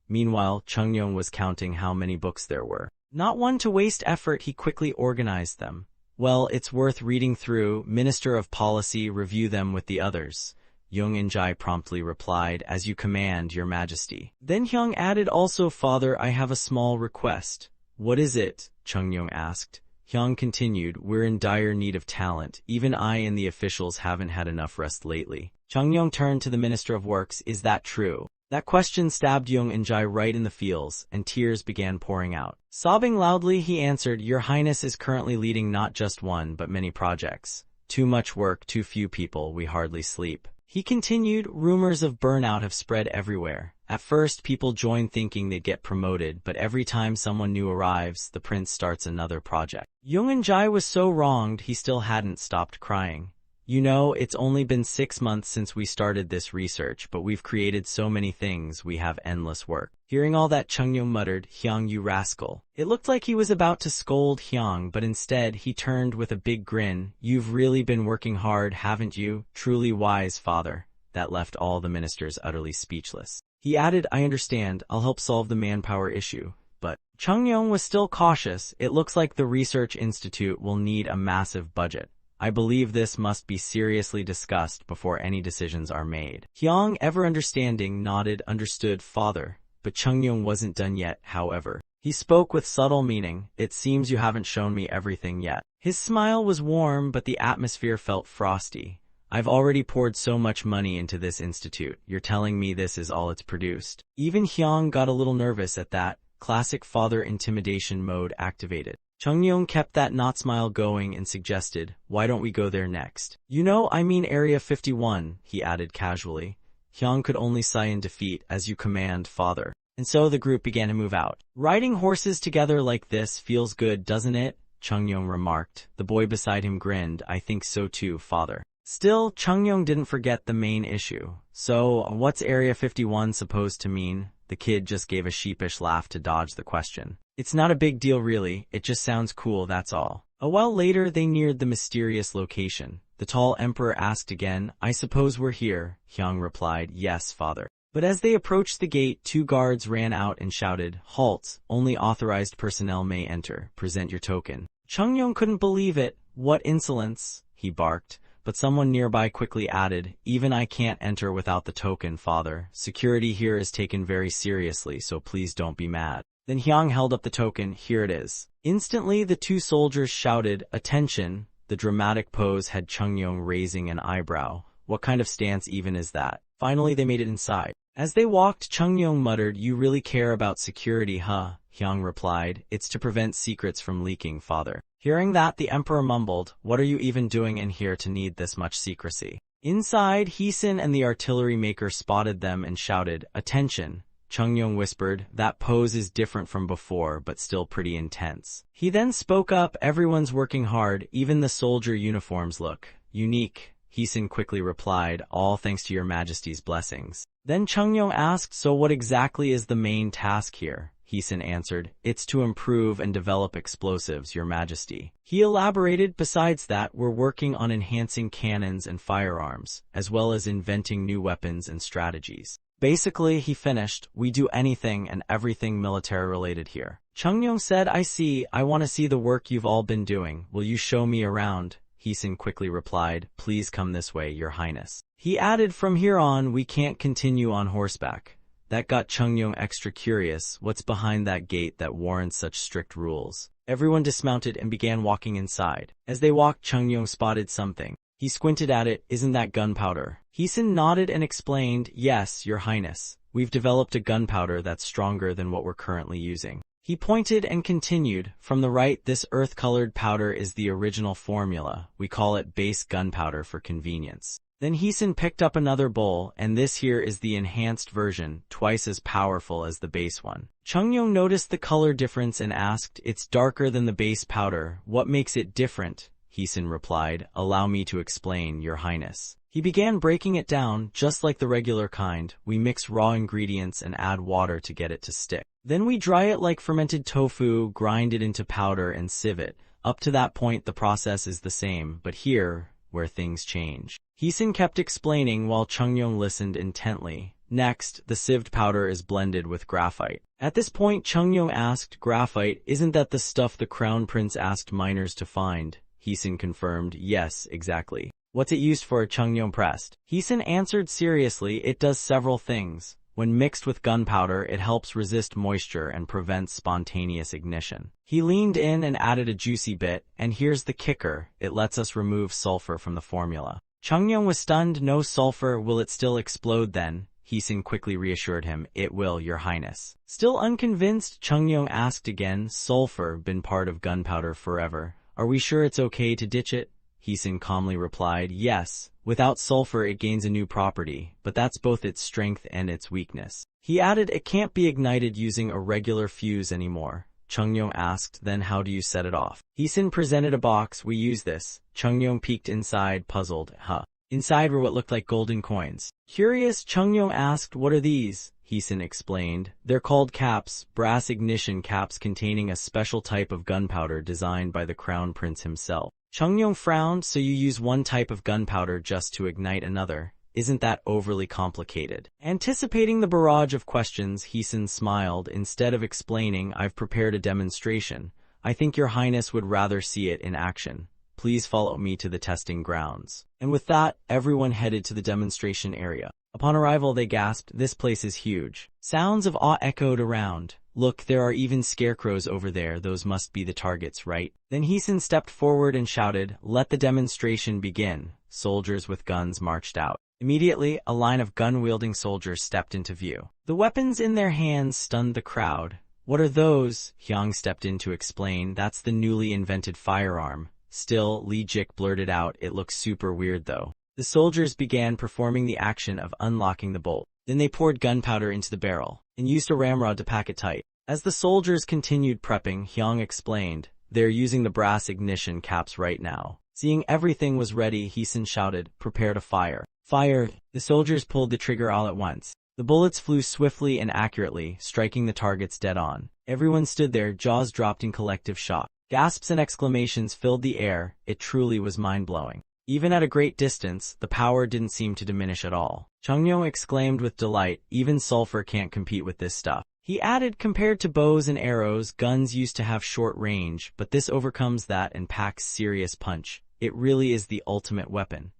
Meanwhile, Chungyong was counting how many books there were. Not one to waste effort, he quickly organized them. Well, it's worth reading through. Minister of Policy, review them with the others. Young-in-jai promptly replied, as you command, Your Majesty. Then Hyung added, also, Father, I have a small request. What is it? Chungyong asked. Hyung continued, we're in dire need of talent. Even I and the officials haven't had enough rest lately. Chungyong turned to the Minister of Works, is that true? That question stabbed Young-in-jai right in the feels, and tears began pouring out. Sobbing loudly, he answered, Your Highness is currently leading not just one but many projects. Too much work, too few people, we hardly sleep. He continued, rumors of burnout have spread everywhere. At first, people join thinking they'd get promoted, but every time someone new arrives, the prince starts another project. Young-in-jai was so wronged, he still hadn't stopped crying. You know, it's only been 6 months since we started this research, but we've created so many things, we have endless work. Hearing all that, Chungyong muttered, Hyung, you rascal. It looked like he was about to scold Hyung, but instead he turned with a big grin. You've really been working hard, haven't you? Truly wise, father. That left all the ministers utterly speechless. He added, I understand, I'll help solve the manpower issue. But Chungyong was still cautious. It looks like the Research Institute will need a massive budget. I believe this must be seriously discussed before any decisions are made. Hyung, ever understanding, nodded, understood, father. But Chungyong wasn't done yet, however. He spoke with subtle meaning, it seems you haven't shown me everything yet. His smile was warm, but the atmosphere felt frosty. I've already poured so much money into this institute. You're telling me this is all it's produced? Even Hyung got a little nervous at that. Classic father intimidation mode activated. Chungyong kept that not smile going and suggested, why don't we go there next? You know, I mean Area 51, he added casually. Hyung could only sigh in defeat. As you command, father. And so the group began to move out. Riding horses together like this feels good, doesn't it? Chungyong remarked. The boy beside him grinned. I think so too, father. Still, Chungyong didn't forget the main issue. So, what's Area 51 supposed to mean? The kid just gave a sheepish laugh to dodge the question. It's not a big deal really, it just sounds cool, that's all. A while later they neared the mysterious location. The tall emperor asked again, I suppose we're here, Hyung replied, yes, father. But as they approached the gate, 2 guards ran out and shouted, halt, only authorized personnel may enter, present your token. Chungyong couldn't believe it. What insolence, he barked. But someone nearby quickly added, even I can't enter without the token, father. Security here is taken very seriously, so please don't be mad. Then Hyung held up the token, here it is. Instantly the 2 soldiers shouted, attention. The dramatic pose had Chungyong raising an eyebrow. What kind of stance even is that? Finally they made it inside. As they walked, Chungyong muttered, you really care about security, huh? Hyung replied, it's to prevent secrets from leaking, father. Hearing that, the emperor mumbled, what are you even doing in here to need this much secrecy? Inside, Heesun and the artillery maker spotted them and shouted, attention. Chungyong whispered, that pose is different from before, but still pretty intense. He then spoke up, everyone's working hard, even the soldier uniforms look unique. Heesun quickly replied, all thanks to your majesty's blessings. Then Chungyong asked, so what exactly is the main task here? Heesun answered, it's to improve and develop explosives, your majesty. He elaborated, besides that, we're working on enhancing cannons and firearms, as well as inventing new weapons and strategies. Basically, he finished, we do anything and everything military-related here. Chungyong said, I see, I want to see the work you've all been doing. Will you show me around? Heesun quickly replied, please come this way, your highness. He added, from here on, we can't continue on horseback. That got Chungyong extra curious. What's behind that gate that warrants such strict rules? Everyone dismounted and began walking inside. As they walked, Chungyong spotted something. He squinted at it. Isn't that gunpowder? Heesun nodded and explained, yes, your highness. We've developed a gunpowder that's stronger than what we're currently using. He pointed and continued, from the right, this earth-colored powder is the original formula. We call it base gunpowder for convenience. Then Heesun picked up another bowl, and this here is the enhanced version, twice as powerful as the base one. Chungyong noticed the color difference and asked, it's darker than the base powder. What makes it different? Heesun replied, allow me to explain, your highness. He began breaking it down, just like the regular kind. We mix raw ingredients and add water to get it to stick. Then we dry it like fermented tofu, grind it into powder and sieve it. Up to that point the process is the same, but here, where things change. Heesun kept explaining while Chungyong listened intently. Next, the sieved powder is blended with graphite. At this point, Chungyong asked, graphite, isn't that the stuff the crown prince asked miners to find? Heesun confirmed, yes, exactly. What's it used for? Chungyong pressed. Heesun answered seriously, it does several things. When mixed with gunpowder, it helps resist moisture and prevents spontaneous ignition. He leaned in and added a juicy bit, and here's the kicker, it lets us remove sulfur from the formula. Chungyong was stunned, no sulfur, will it still explode then? Heesun quickly reassured him, it will, your highness. Still unconvinced, Chungyong asked again, sulfur, been part of gunpowder forever. Are we sure it's okay to ditch it? Heesun calmly replied, yes. Without sulfur it gains a new property, but that's both its strength and its weakness. He added, it can't be ignited using a regular fuse anymore. Chungyong asked, then how do you set it off? Heesun presented a box, we use this. Chungyong peeked inside, puzzled, huh? Inside were what looked like golden coins. Curious, Chungyong asked, what are these? Heesun explained, they're called caps, brass ignition caps containing a special type of gunpowder designed by the crown prince himself. Chungyong frowned, so you use one type of gunpowder just to ignite another. Isn't that overly complicated? Anticipating the barrage of questions, Heesun smiled. Instead of explaining, I've prepared a demonstration. I think your highness would rather see it in action. Please follow me to the testing grounds. And with that, everyone headed to the demonstration area. Upon arrival, they gasped, this place is huge. Sounds of awe echoed around. Look, there are even scarecrows over there, those must be the targets, right? Then Heesun stepped forward and shouted, "Let the demonstration begin." Soldiers with guns marched out. Immediately, a line of gun-wielding soldiers stepped into view. The weapons in their hands stunned the crowd. "What are those?" Hyung stepped in to explain. "That's the newly invented firearm." Still, Lee Jik blurted out, "It looks super weird though." The soldiers began performing the action of unlocking the bolt. Then they poured gunpowder into the barrel and used a ramrod to pack it tight. As the soldiers continued prepping, Hyung explained, "They're using the brass ignition caps right now." Seeing everything was ready, Heesun shouted, "Prepare to fire." Fire! The soldiers pulled the trigger all at once. The bullets flew swiftly and accurately, striking the targets dead on. Everyone stood there, jaws dropped in collective shock. Gasps and exclamations filled the air. It truly was mind-blowing. Even at a great distance, the power didn't seem to diminish at all. Chungnyeong exclaimed with delight, "Even sulfur can't compete with this stuff." He added, "Compared to bows and arrows, guns used to have short range, but this overcomes that and packs serious punch. It really is the ultimate weapon."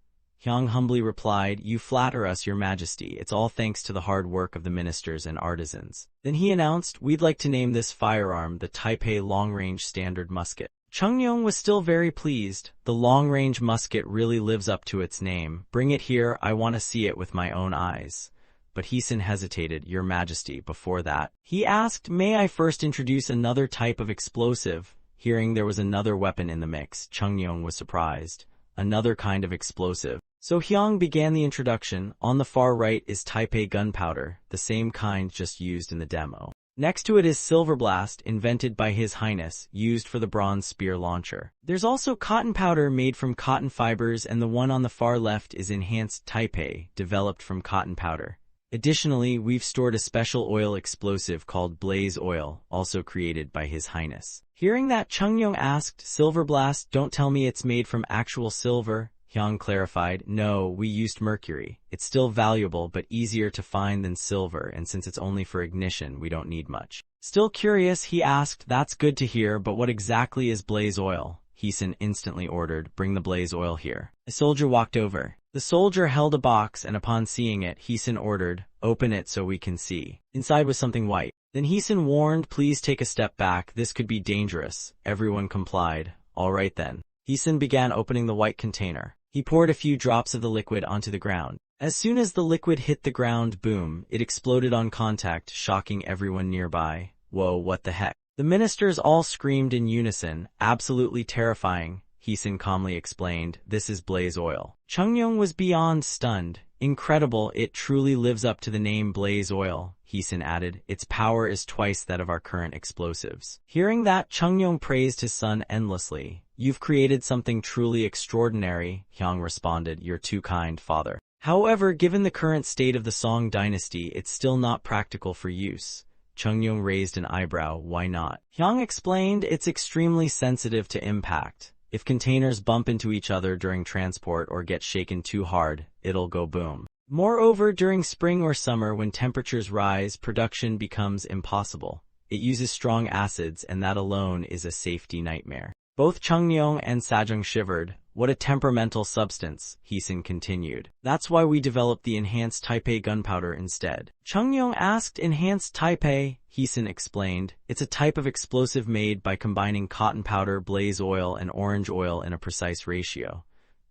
Hyung humbly replied, "You flatter us, Your Majesty. It's all thanks to the hard work of the ministers and artisans." Then he announced, "We'd like to name this firearm the Taipei Long-Range Standard Musket." Chungnyeong was still very pleased. The long-range musket really lives up to its name. "Bring it here, I want to see it with my own eyes." But Heesun hesitated. "Your Majesty, before that," he asked, "may I first introduce another type of explosive?" Hearing there was another weapon in the mix, Chungnyeong was surprised. Another kind of explosive. So Hyung began the introduction. On the far right is Taipei gunpowder, the same kind just used in the demo. Next to it is Silver Blast, invented by His Highness, used for the bronze spear launcher. There's also cotton powder made from cotton fibers, and the one on the far left is Enhanced Taipei, developed from cotton powder. Additionally, we've stored a special oil explosive called Blaze Oil, also created by His Highness. Hearing that, Chungnyeong asked, "Silver Blast, don't tell me it's made from actual silver?" Hyung clarified, "No, we used mercury. It's still valuable but easier to find than silver, and since it's only for ignition, we don't need much." Still curious, he asked, "That's good to hear, but what exactly is blaze oil?" Heesun instantly ordered, "Bring the blaze oil here." A soldier walked over. The soldier held a box, and upon seeing it, Heesun ordered, "Open it so we can see." Inside was something white. Then Heesun warned, "Please take a step back, this could be dangerous." Everyone complied. "All right then." Heesun began opening the white container. He poured a few drops of the liquid onto the ground. As soon as the liquid hit the ground, boom, it exploded on contact, shocking everyone nearby. "Whoa, what the heck?" The ministers all screamed in unison. "Absolutely terrifying," Heesun calmly explained. "This is blaze oil." Chungnyeong was beyond stunned. "Incredible, it truly lives up to the name blaze oil," Heesun added. "Its power is twice that of our current explosives." Hearing that, Chungnyeong praised his son endlessly. "You've created something truly extraordinary," Hyung responded. "You're too kind, father." However, given the current state of the Song dynasty, it's still not practical for use. Chungnyeong raised an eyebrow. "Why not?" Hyung explained, "It's extremely sensitive to impact. If containers bump into each other during transport or get shaken too hard, it'll go boom. Moreover, during spring or summer when temperatures rise, production becomes impossible. It uses strong acids, and that alone is a safety nightmare." Both Chungnyeong and Sajung shivered. "What a temperamental substance," Heesun continued. "That's why we developed the Enhanced Taipei gunpowder instead." Chungnyeong asked, "Enhanced Taipei?" Heesun explained, "It's a type of explosive made by combining cotton powder, blaze oil, and orange oil in a precise ratio."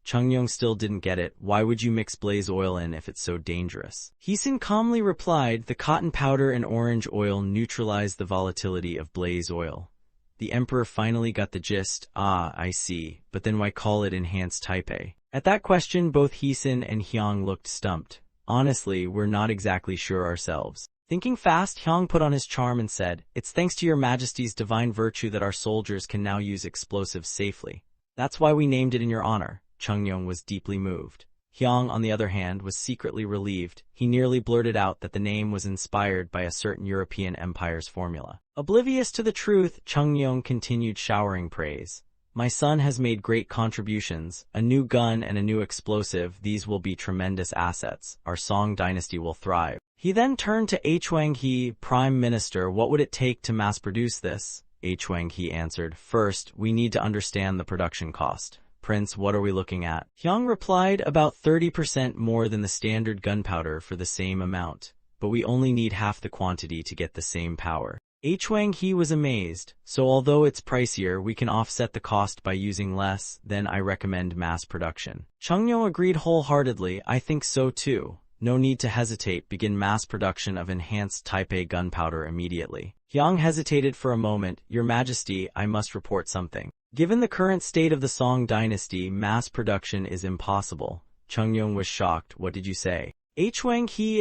Chungnyeong still didn't get it. "Why would you mix blaze oil in if it's so dangerous?" Heesun calmly replied, "The cotton powder and orange oil neutralize the volatility of blaze oil." The emperor finally got the gist. "Ah, I see. But then why call it Enhanced Taipei?" At that question, both Heesun and Hyung looked stumped. "Honestly, we're not exactly sure ourselves." Thinking fast, Hyung put on his charm and said, "It's thanks to your majesty's divine virtue that our soldiers can now use explosives safely. That's why we named it in your honor." Chungnyeong was deeply moved. Hyung, on the other hand, was secretly relieved. He nearly blurted out that the name was inspired by a certain European empire's formula. Oblivious to the truth, Chungnyeong continued showering praise. "My son has made great contributions. A new gun and a new explosive, these will be tremendous assets. Our Song dynasty will thrive." He then turned to Hwang-hee, "Prime Minister, what would it take to mass-produce this?" Hwang-hee answered, "First, we need to understand the production cost." "Prince, what are we looking at?" Hyung replied, "About 30% more than the standard gunpowder for the same amount. But we only need half the quantity to get the same power." He was amazed. So although it's pricier, we can offset the cost by using less, then I recommend mass production. Chungnyo agreed wholeheartedly. I think so too. No need to hesitate, begin mass production of enhanced Type A gunpowder immediately. Hyang hesitated for a moment. Your Majesty, I must report something. Given the current state of the Song dynasty, mass production is impossible. Chungnyo was shocked. What did you say? He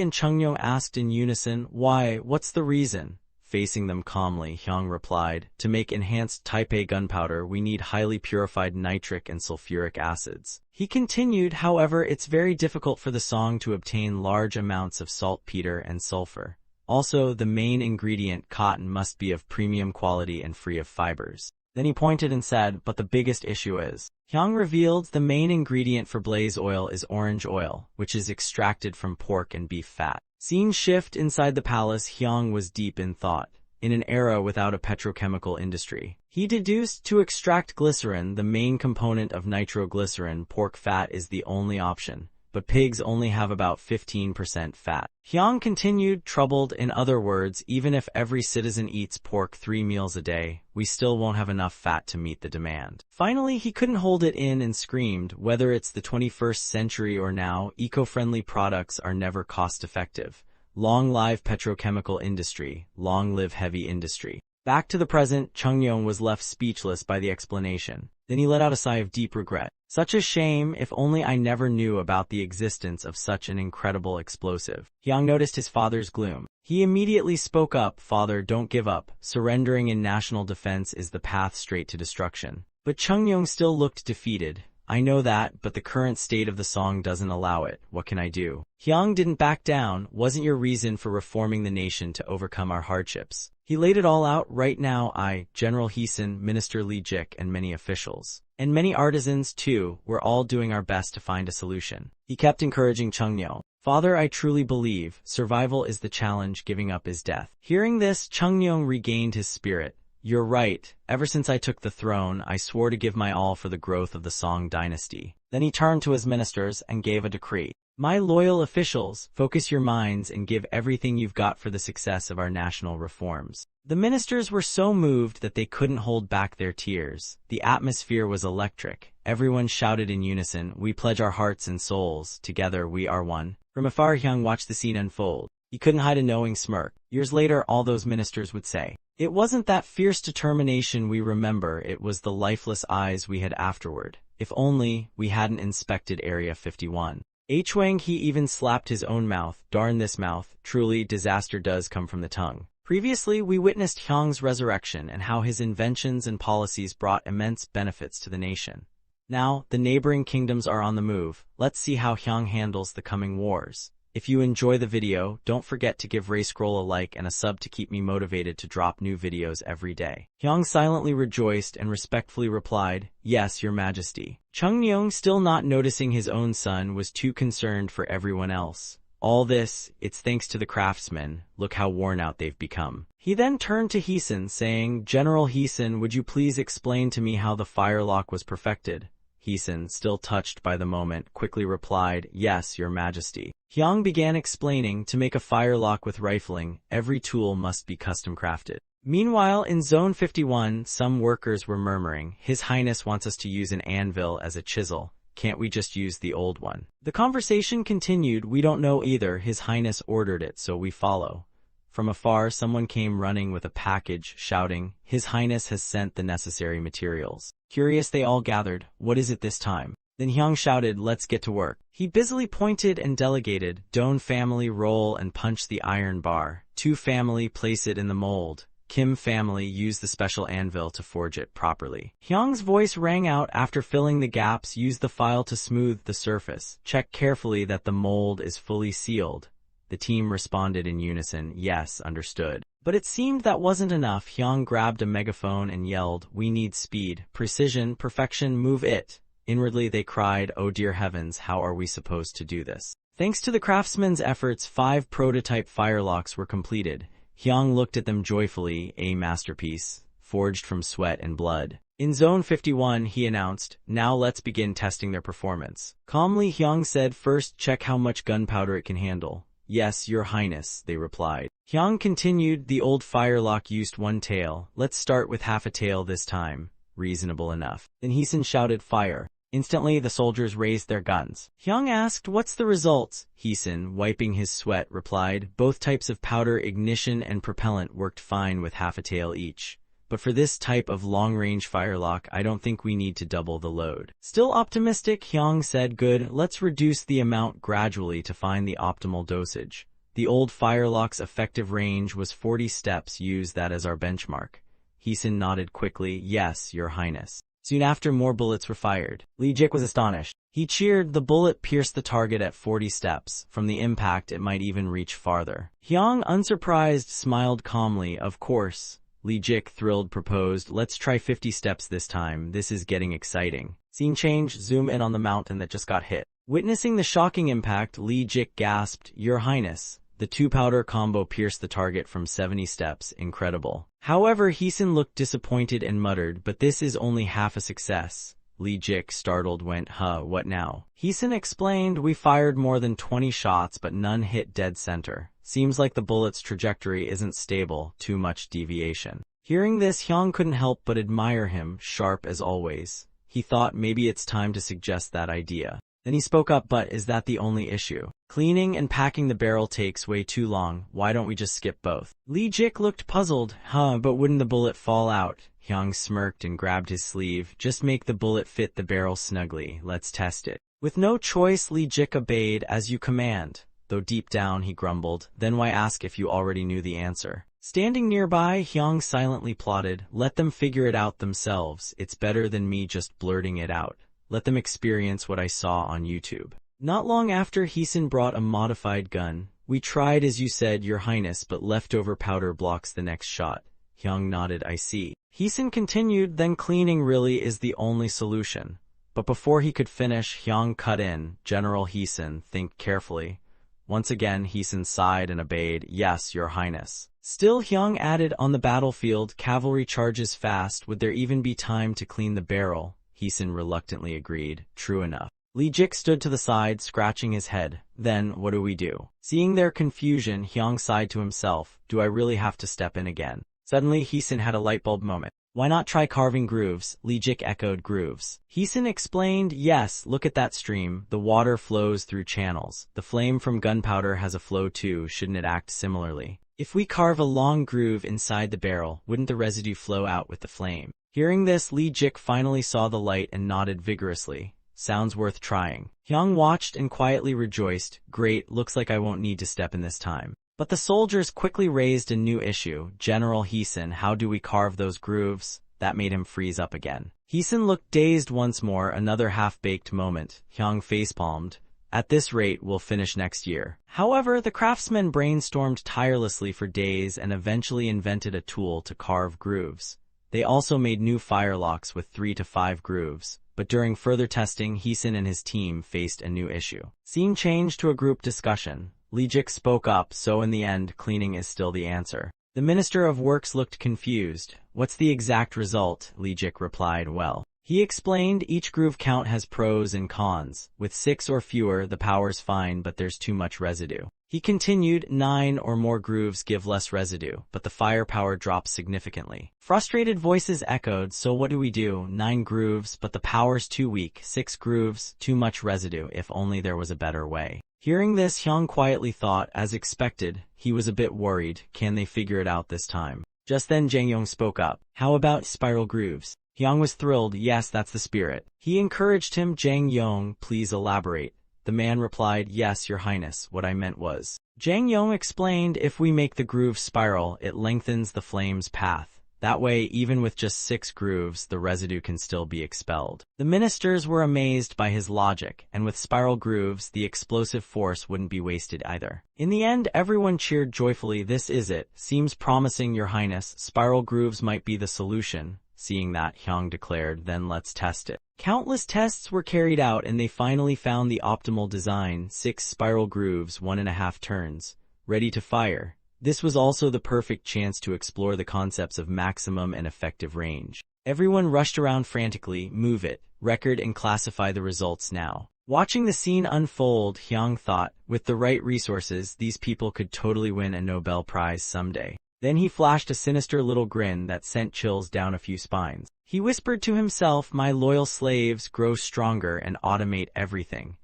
and Chungnyo asked in unison. Why, what's the reason? Facing them calmly, Hyang replied, to make enhanced Type A gunpowder, we need highly purified nitric and sulfuric acids. He continued, however, it's very difficult for the Song to obtain large amounts of saltpeter and sulfur. Also, the main ingredient, cotton, must be of premium quality and free of fibers. Then he pointed and said, but the biggest issue is. Hyang revealed the main ingredient for blaze oil is orange oil, which is extracted from pork and beef fat. Scene shift inside the palace. Hyang was deep in thought. In an era without a petrochemical industry, he deduced to extract glycerin, the main component of nitroglycerin, pork fat is the only option. But pigs only have about 15% fat. Hyang continued, troubled. In other words, even if every citizen eats pork 3 meals a day, we still won't have enough fat to meet the demand. Finally, he couldn't hold it in and screamed, whether it's the 21st century or now, eco-friendly products are never cost-effective. Long live petrochemical industry, long live heavy industry. Back to the present, Chungnyo was left speechless by the explanation. Then he let out a sigh of deep regret. Such a shame, if only I never knew about the existence of such an incredible explosive. Hyang noticed his father's gloom. He immediately spoke up, Father, don't give up. Surrendering in national defense is the path straight to destruction. But Chungnyo still looked defeated. I know that, but the current state of the Song doesn't allow it. What can I do? Hyang didn't back down. Wasn't your reason for reforming the nation to overcome our hardships? He laid it all out. Right now I, General Heesun, Minister Lee Jik, and many officials, and many artisans too, we're all doing our best to find a solution. He kept encouraging Chungnyo. Father, I truly believe, survival is the challenge, giving up is death. Hearing this, Chungnyo regained his spirit. You're right. Ever since I took the throne, I swore to give my all for the growth of the Song dynasty. Then he turned to his ministers and gave a decree. My loyal officials, focus your minds and give everything you've got for the success of our national reforms. The ministers were so moved that they couldn't hold back their tears. The atmosphere was electric. Everyone shouted in unison, we pledge our hearts and souls, together we are one. From afar, Hyang watched the scene unfold. He couldn't hide a knowing smirk. Years later, all those ministers would say, it wasn't that fierce determination we remember, it was the lifeless eyes we had afterward. If only we hadn't inspected Area 51. He even slapped his own mouth. Darn this mouth, truly disaster does come from the tongue. Previously, we witnessed Hyang's resurrection and how his inventions and policies brought immense benefits to the nation. Now, the neighboring kingdoms are on the move. Let's see how Hyang handles the coming wars. If you enjoy the video, don't forget to give Ray Scroll a like and a sub to keep me motivated to drop new videos every day. Hyang silently rejoiced and respectfully replied, yes, your majesty. Chungnyo, still not noticing his own son, was too concerned for everyone else. All this, it's thanks to the craftsmen, look how worn out they've become. He then turned to Heesun, saying, General Heesun, would you please explain to me how the firelock was perfected? Heesun, still touched by the moment, quickly replied, yes, your majesty. Hyang began explaining, to make a firelock with rifling, every tool must be custom crafted. Meanwhile, in Zone 51, some workers were murmuring, His Highness wants us to use an anvil as a chisel. Can't we just use the old one? The conversation continued, we don't know either, His Highness ordered it, so we follow. From afar, someone came running with a package, shouting, His Highness has sent the necessary materials. Curious, they all gathered, what is it this time? Then Hyang shouted, let's get to work. He busily pointed and delegated, Don family roll and punch the iron bar. Tu family place it in the mold. Kim family use the special anvil to forge it properly. Hyang's voice rang out after filling the gaps, use the file to smooth the surface. Check carefully that the mold is fully sealed. The team responded in unison, yes, understood. But it seemed that wasn't enough. Hyang grabbed a megaphone and yelled, we need speed, precision, perfection, move it. Inwardly they cried, oh dear heavens, how are we supposed to do this? Thanks to the craftsmen's efforts, 5 prototype firelocks were completed. Hyang looked at them joyfully, a masterpiece, forged from sweat and blood. In Zone 51, he announced, now let's begin testing their performance. Calmly, Hyang said, first check how much gunpowder it can handle. Yes, your highness, they replied. Hyang continued, the old firelock used one tail. Let's start with half a tail this time. Reasonable enough. Then Heesun shouted fire. Instantly, the soldiers raised their guns. Hyang asked, what's the result? Heesun, wiping his sweat, replied, both types of powder, ignition, and propellant worked fine with half a tail each. But for this type of long-range firelock, I don't think we need to double the load. Still optimistic, Hyang said, good, let's reduce the amount gradually to find the optimal dosage. The old firelock's effective range was 40 steps, use that as our benchmark. Heesun nodded quickly, yes, your highness. Soon after, more bullets were fired. Lee Jik was astonished. He cheered, the bullet pierced the target at 40 steps. From the impact, it might even reach farther. Hyang, unsurprised, smiled calmly, of course. Lee Jik, thrilled, proposed, let's try 50 steps this time, this is getting exciting. Scene change, zoom in on the mountain that just got hit. Witnessing the shocking impact, Lee Jik gasped, your highness. The two-powder combo pierced the target from 70 steps, incredible. However, Heesun looked disappointed and muttered, but this is only half a success. Lee Jik, startled, went, what now? Heesun explained, we fired more than 20 shots but none hit dead center. Seems like the bullet's trajectory isn't stable, too much deviation. Hearing this, Hyang couldn't help but admire him, sharp as always. He thought maybe it's time to suggest that idea. Then he spoke up, but is that the only issue? Cleaning and packing the barrel takes way too long, why don't we just skip both? Lee Jik looked puzzled, but wouldn't the bullet fall out? Hyang smirked and grabbed his sleeve, just make the bullet fit the barrel snugly, let's test it. With no choice, Lee Jik obeyed, as you command. Though deep down he grumbled, then why ask if you already knew the answer? Standing nearby, Hyang silently plotted, let them figure it out themselves, it's better than me just blurting it out. Let them experience what I saw on YouTube. Not long after, Heesun brought a modified gun. We tried as you said, your highness, but leftover powder blocks the next shot. Hyang nodded, I see. Heesun continued, then cleaning really is the only solution. But before he could finish, Hyang cut in, General Heesun, think carefully. Once again, Heesun sighed and obeyed, yes, your highness. Still, Hyang added, on the battlefield, cavalry charges fast, would there even be time to clean the barrel? Heesun reluctantly agreed, true enough. Lee Jik stood to the side, scratching his head. Then, what do we do? Seeing their confusion, Hyang sighed to himself, do I really have to step in again? Suddenly, Heesun had a lightbulb moment. Why not try carving grooves? Lee Jik echoed, grooves. Heesun explained, yes, look at that stream, the water flows through channels. The flame from gunpowder has a flow too, shouldn't it act similarly? If we carve a long groove inside the barrel, wouldn't the residue flow out with the flame? Hearing this, Lee Jik finally saw the light and nodded vigorously. Sounds worth trying. Hyang watched and quietly rejoiced, great, looks like I won't need to step in this time. But the soldiers quickly raised a new issue, General Heesun, how do we carve those grooves? That made him freeze up again. Heesun looked dazed once more, another half-baked moment. Hyang facepalmed. At this rate, we'll finish next year. However, the craftsmen brainstormed tirelessly for days and eventually invented a tool to carve grooves. They also made new firelocks with 3 to 5 grooves, but during further testing, Heesun and his team faced a new issue. Scene changed to a group discussion. Lee Jik spoke up, so in the end, cleaning is still the answer. The Minister of Works looked confused. What's the exact result? Lee Jik replied, well. He explained, each groove count has pros and cons. With 6 or fewer, the power's fine, but there's too much residue. He continued, 9 or more grooves give less residue, but the firepower drops significantly. Frustrated voices echoed, so what do we do? 9 grooves, but the power's too weak. 6 grooves, too much residue, if only there was a better way. Hearing this, Hyang quietly thought, as expected, he was a bit worried, can they figure it out this time? Just then Jang Yong spoke up, how about spiral grooves? Hyang was thrilled, yes, that's the spirit. He encouraged him, Jang Yong, please elaborate. The man replied, yes, your highness, what I meant was. Jang Yong explained, if we make the groove spiral, it lengthens the flame's path. That way, even with just 6 grooves, the residue can still be expelled. The ministers were amazed by his logic, and with spiral grooves, the explosive force wouldn't be wasted either. In the end, everyone cheered joyfully, this is it. Seems promising, your highness. Spiral grooves might be the solution. Seeing that, Hyang declared, then let's test it. Countless tests were carried out and they finally found the optimal design, 6 spiral grooves, 1.5 turns, ready to fire. This was also the perfect chance to explore the concepts of maximum and effective range. Everyone rushed around frantically, move it, record and classify the results now. Watching the scene unfold, Hyang thought, with the right resources, these people could totally win a Nobel Prize someday. Then he flashed a sinister little grin that sent chills down a few spines. He whispered to himself, my loyal slaves, grow stronger and automate everything.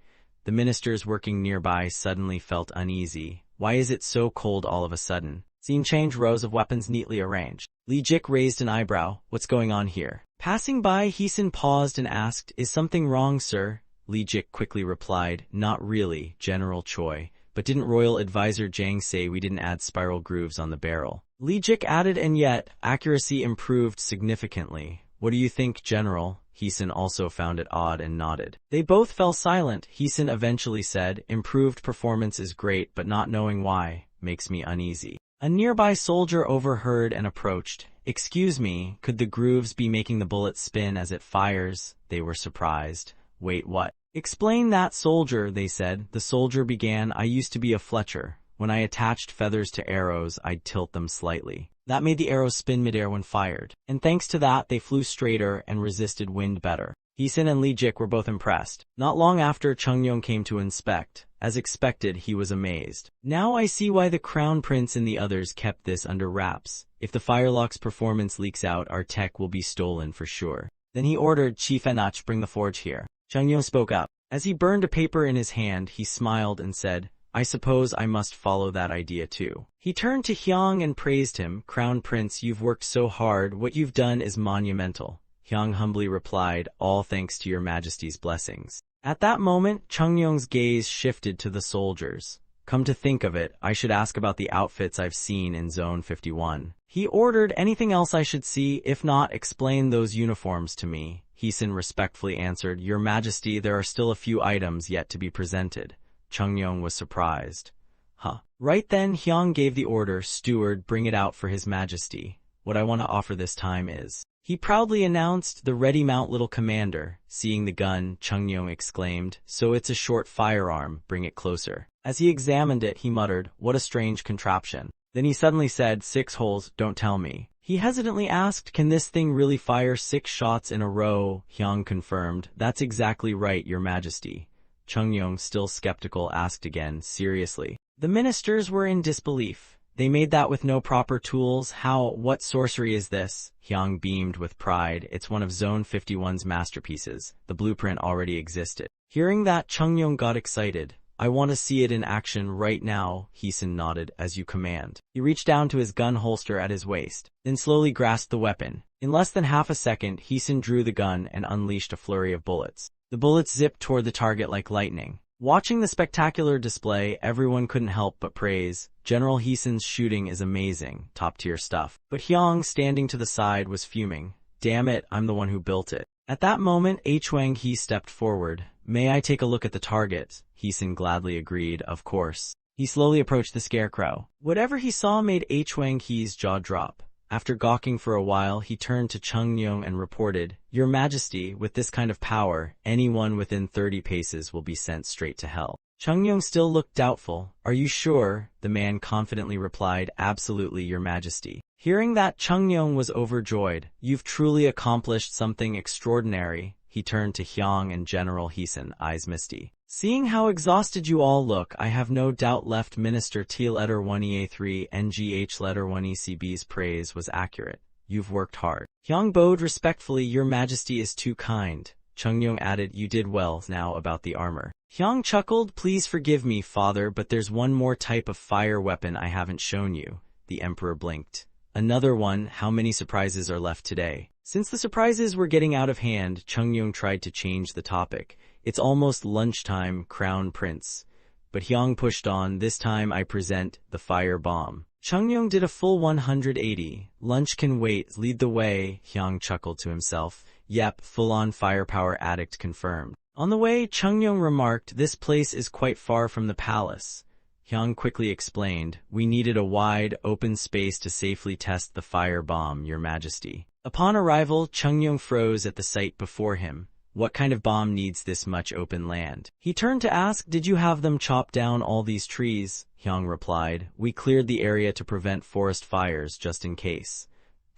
The ministers working nearby suddenly felt uneasy. Why is it so cold all of a sudden? Scene change, rows of weapons neatly arranged. Li Jik raised an eyebrow. What's going on here? Passing by, Heesun paused and asked, is something wrong, sir? Li Jik quickly replied, not really, General Choi. But didn't Royal Advisor Jang say we didn't add spiral grooves on the barrel? Li Jik added, and yet, accuracy improved significantly. What do you think, General? Heesun also found it odd and nodded. They both fell silent. Heesun eventually said, improved performance is great, but not knowing why makes me uneasy. A nearby soldier overheard and approached. Excuse me, could the grooves be making the bullet spin as it fires? They were surprised. Wait, what? Explain that, soldier, they said. The soldier began, I used to be a Fletcher. When I attached feathers to arrows, I'd tilt them slightly. That made the arrows spin midair when fired. And thanks to that, they flew straighter and resisted wind better. Heesun and Li Jik were both impressed. Not long after, Chungyong came to inspect. As expected, he was amazed. Now I see why the Crown Prince and the others kept this under wraps. If the Firelock's performance leaks out, our tech will be stolen for sure. Then he ordered Chief Enach bring the forge here. Chungyong spoke up. As he burned a paper in his hand, he smiled and said, I suppose I must follow that idea too. He turned to Hyang and praised him. Crown Prince, you've worked so hard. What you've done is monumental. Hyang humbly replied, all thanks to your majesty's blessings. At that moment, Chungyong's gaze shifted to the soldiers. Come to think of it, I should ask about the outfits I've seen in Zone 51. He ordered, anything else I should see? If not, explain those uniforms to me. Heesun respectfully answered, Your Majesty, there are still a few items yet to be presented. Chungyong was surprised. Huh. Right then, Hyang gave the order, Steward, bring it out for His Majesty. What I want to offer this time is... He proudly announced, the ready mount, little commander. Seeing the gun, Chungyong exclaimed, so it's a short firearm, bring it closer. As he examined it, he muttered, what a strange contraption. Then he suddenly said, 6 holes, don't tell me. He hesitantly asked, can this thing really fire 6 shots in a row? Hyang confirmed, that's exactly right, Your Majesty. Chungyong, still skeptical, asked again, seriously. The ministers were in disbelief. They made that with no proper tools? How? What sorcery is this? Hyang beamed with pride. It's one of Zone 51's masterpieces. The blueprint already existed. Hearing that, Chungyong got excited. I want to see it in action right now, Heesun nodded, as you command. He reached down to his gun holster at his waist, then slowly grasped the weapon. In less than half a second, Heesun drew the gun and unleashed a flurry of bullets. The bullets zipped toward the target like lightning. Watching the spectacular display, everyone couldn't help but praise. General Heesun's shooting is amazing, top-tier stuff. But Hyang, standing to the side, was fuming. Damn it, I'm the one who built it. At that moment, Hwang Hee stepped forward. May I take a look at the target? Heesun gladly agreed, of course. He slowly approached the scarecrow. Whatever he saw made Hwang Hee's jaw drop. After gawking for a while, he turned to Chungyong and reported, Your Majesty, with this kind of power, anyone within 30 paces will be sent straight to hell. Chungyong still looked doubtful. Are you sure? The man confidently replied, Absolutely, Your Majesty. Hearing that, Chungyong was overjoyed. You've truly accomplished something extraordinary. He turned to Hyang and General Heesun, eyes misty. Seeing how exhausted you all look, I have no doubt left Minister T letter 1EA3 NGH letter 1ECB's praise was accurate. You've worked hard. Hyang bowed respectfully, Your Majesty is too kind. Chungyong added, you did well. Now about the armor. Hyang chuckled, please forgive me, father, but there's one more type of fire weapon I haven't shown you. The Emperor blinked. Another one? How many surprises are left today? Since the surprises were getting out of hand, Chungyong tried to change the topic. It's almost lunchtime, Crown Prince. But Hyang pushed on, this time I present the fire bomb. Chungyong did a full 180. Lunch can wait, lead the way, Hyang chuckled to himself. Yep, full-on firepower addict confirmed. On the way, Chungyong remarked, this place is quite far from the palace. Hyang quickly explained, we needed a wide, open space to safely test the fire bomb, Your Majesty. Upon arrival, Chungyong froze at the sight before him. What kind of bomb needs this much open land? He turned to ask, did you have them chop down all these trees? Hyang replied, we cleared the area to prevent forest fires just in case.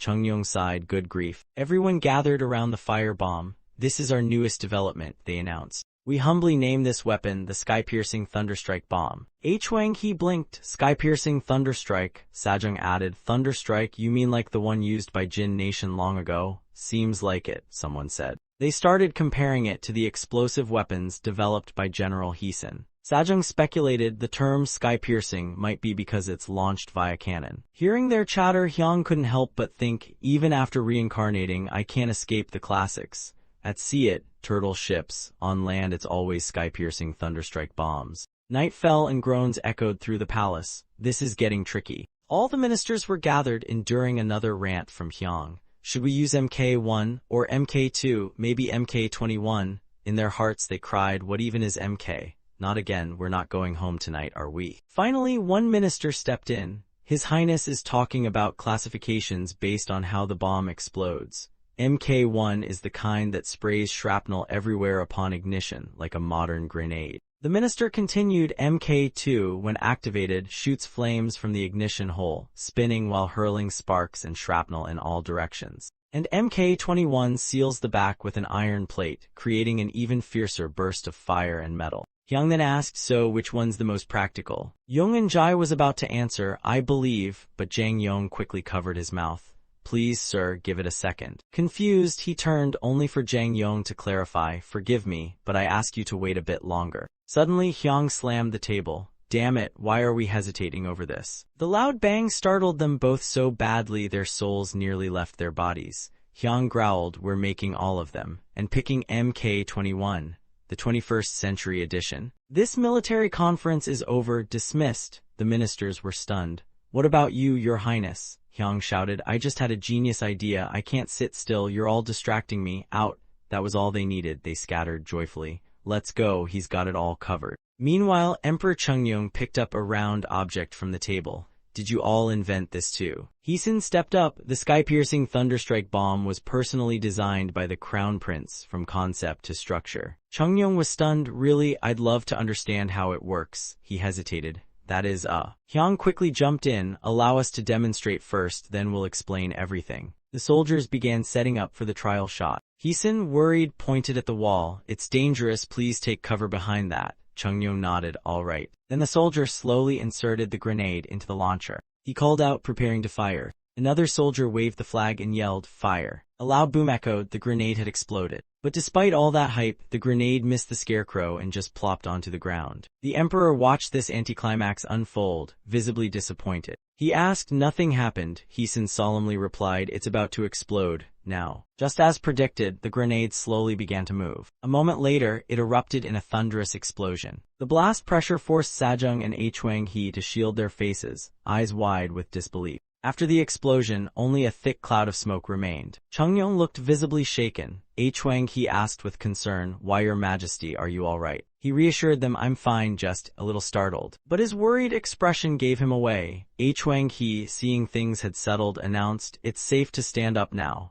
Chungyong sighed, good grief. Everyone gathered around the fire bomb. This is our newest development, they announced. We humbly name this weapon the sky-piercing thunderstrike bomb. Wang-hee blinked. Sky-piercing thunderstrike, Sajung added. Thunderstrike, you mean like the one used by Jin Nation long ago? Seems like it, someone said. They started comparing it to the explosive weapons developed by General Heesun. Sajung speculated the term sky-piercing might be because it's launched via cannon. Hearing their chatter, Hyung couldn't help but think, even after reincarnating, I can't escape the classics. At sea turtle ships, on land it's always sky-piercing thunderstrike bombs. Night fell and groans echoed through the palace. This is getting tricky. All the ministers were gathered, enduring another rant from Hyung. Should we use MK1 or MK2, maybe MK21? In their hearts they cried, what even is MK? Not again, we're not going home tonight, are we? Finally, one minister stepped in. His Highness is talking about classifications based on how the bomb explodes. MK1 is the kind that sprays shrapnel everywhere upon ignition, like a modern grenade. The minister continued, MK2, when activated, shoots flames from the ignition hole, spinning while hurling sparks and shrapnel in all directions. And MK21 seals the back with an iron plate, creating an even fiercer burst of fire and metal. Hyung then asked, so which one's the most practical? Yong and Jai was about to answer, I believe, but Jang Yong quickly covered his mouth. Please, sir, give it a second. Confused, he turned only for Jang Yong to clarify, forgive me, but I ask you to wait a bit longer. Suddenly, Hyung slammed the table. Damn it, why are we hesitating over this? The loud bang startled them both so badly their souls nearly left their bodies. Hyung growled, we're making all of them, and picking MK21. The 21st century edition. This military conference is over, dismissed. The ministers were stunned. What about you, your highness? Hyung shouted, I just had a genius idea. I can't sit still. You're all distracting me. Out. That was all they needed, they scattered joyfully. Let's go, he's got it all covered. Meanwhile, Emperor Chungyong picked up a round object from the table. Did you all invent this too? Heesun stepped up. The sky-piercing thunderstrike bomb was personally designed by the Crown Prince, from concept to structure. Chungyong was stunned. Really, I'd love to understand how it works. He hesitated. That is, Hyung quickly jumped in. Allow us to demonstrate first, then we'll explain everything. The soldiers began setting up for the trial shot. Heesun, worried, pointed at the wall. It's dangerous, please take cover behind that. Chungyong nodded, all right. Then the soldier slowly inserted the grenade into the launcher. He called out, preparing to fire. Another soldier waved the flag and yelled, fire. A loud boom echoed. The grenade had exploded. But despite all that hype, the grenade missed the scarecrow and just plopped onto the ground. The emperor watched this anticlimax unfold, visibly disappointed. He asked, nothing happened. Heesun solemnly replied, it's about to explode, now. Just as predicted, the grenade slowly began to move. A moment later, it erupted in a thunderous explosion. The blast pressure forced Sajung and Wang-hee to shield their faces, eyes wide with disbelief. After the explosion, only a thick cloud of smoke remained. Chungyong looked visibly shaken. Wang-hee asked with concern, why, your majesty, are you all right? He reassured them, I'm fine, just a little startled. But his worried expression gave him away. Wang-hee, seeing things had settled, announced, it's safe to stand up now.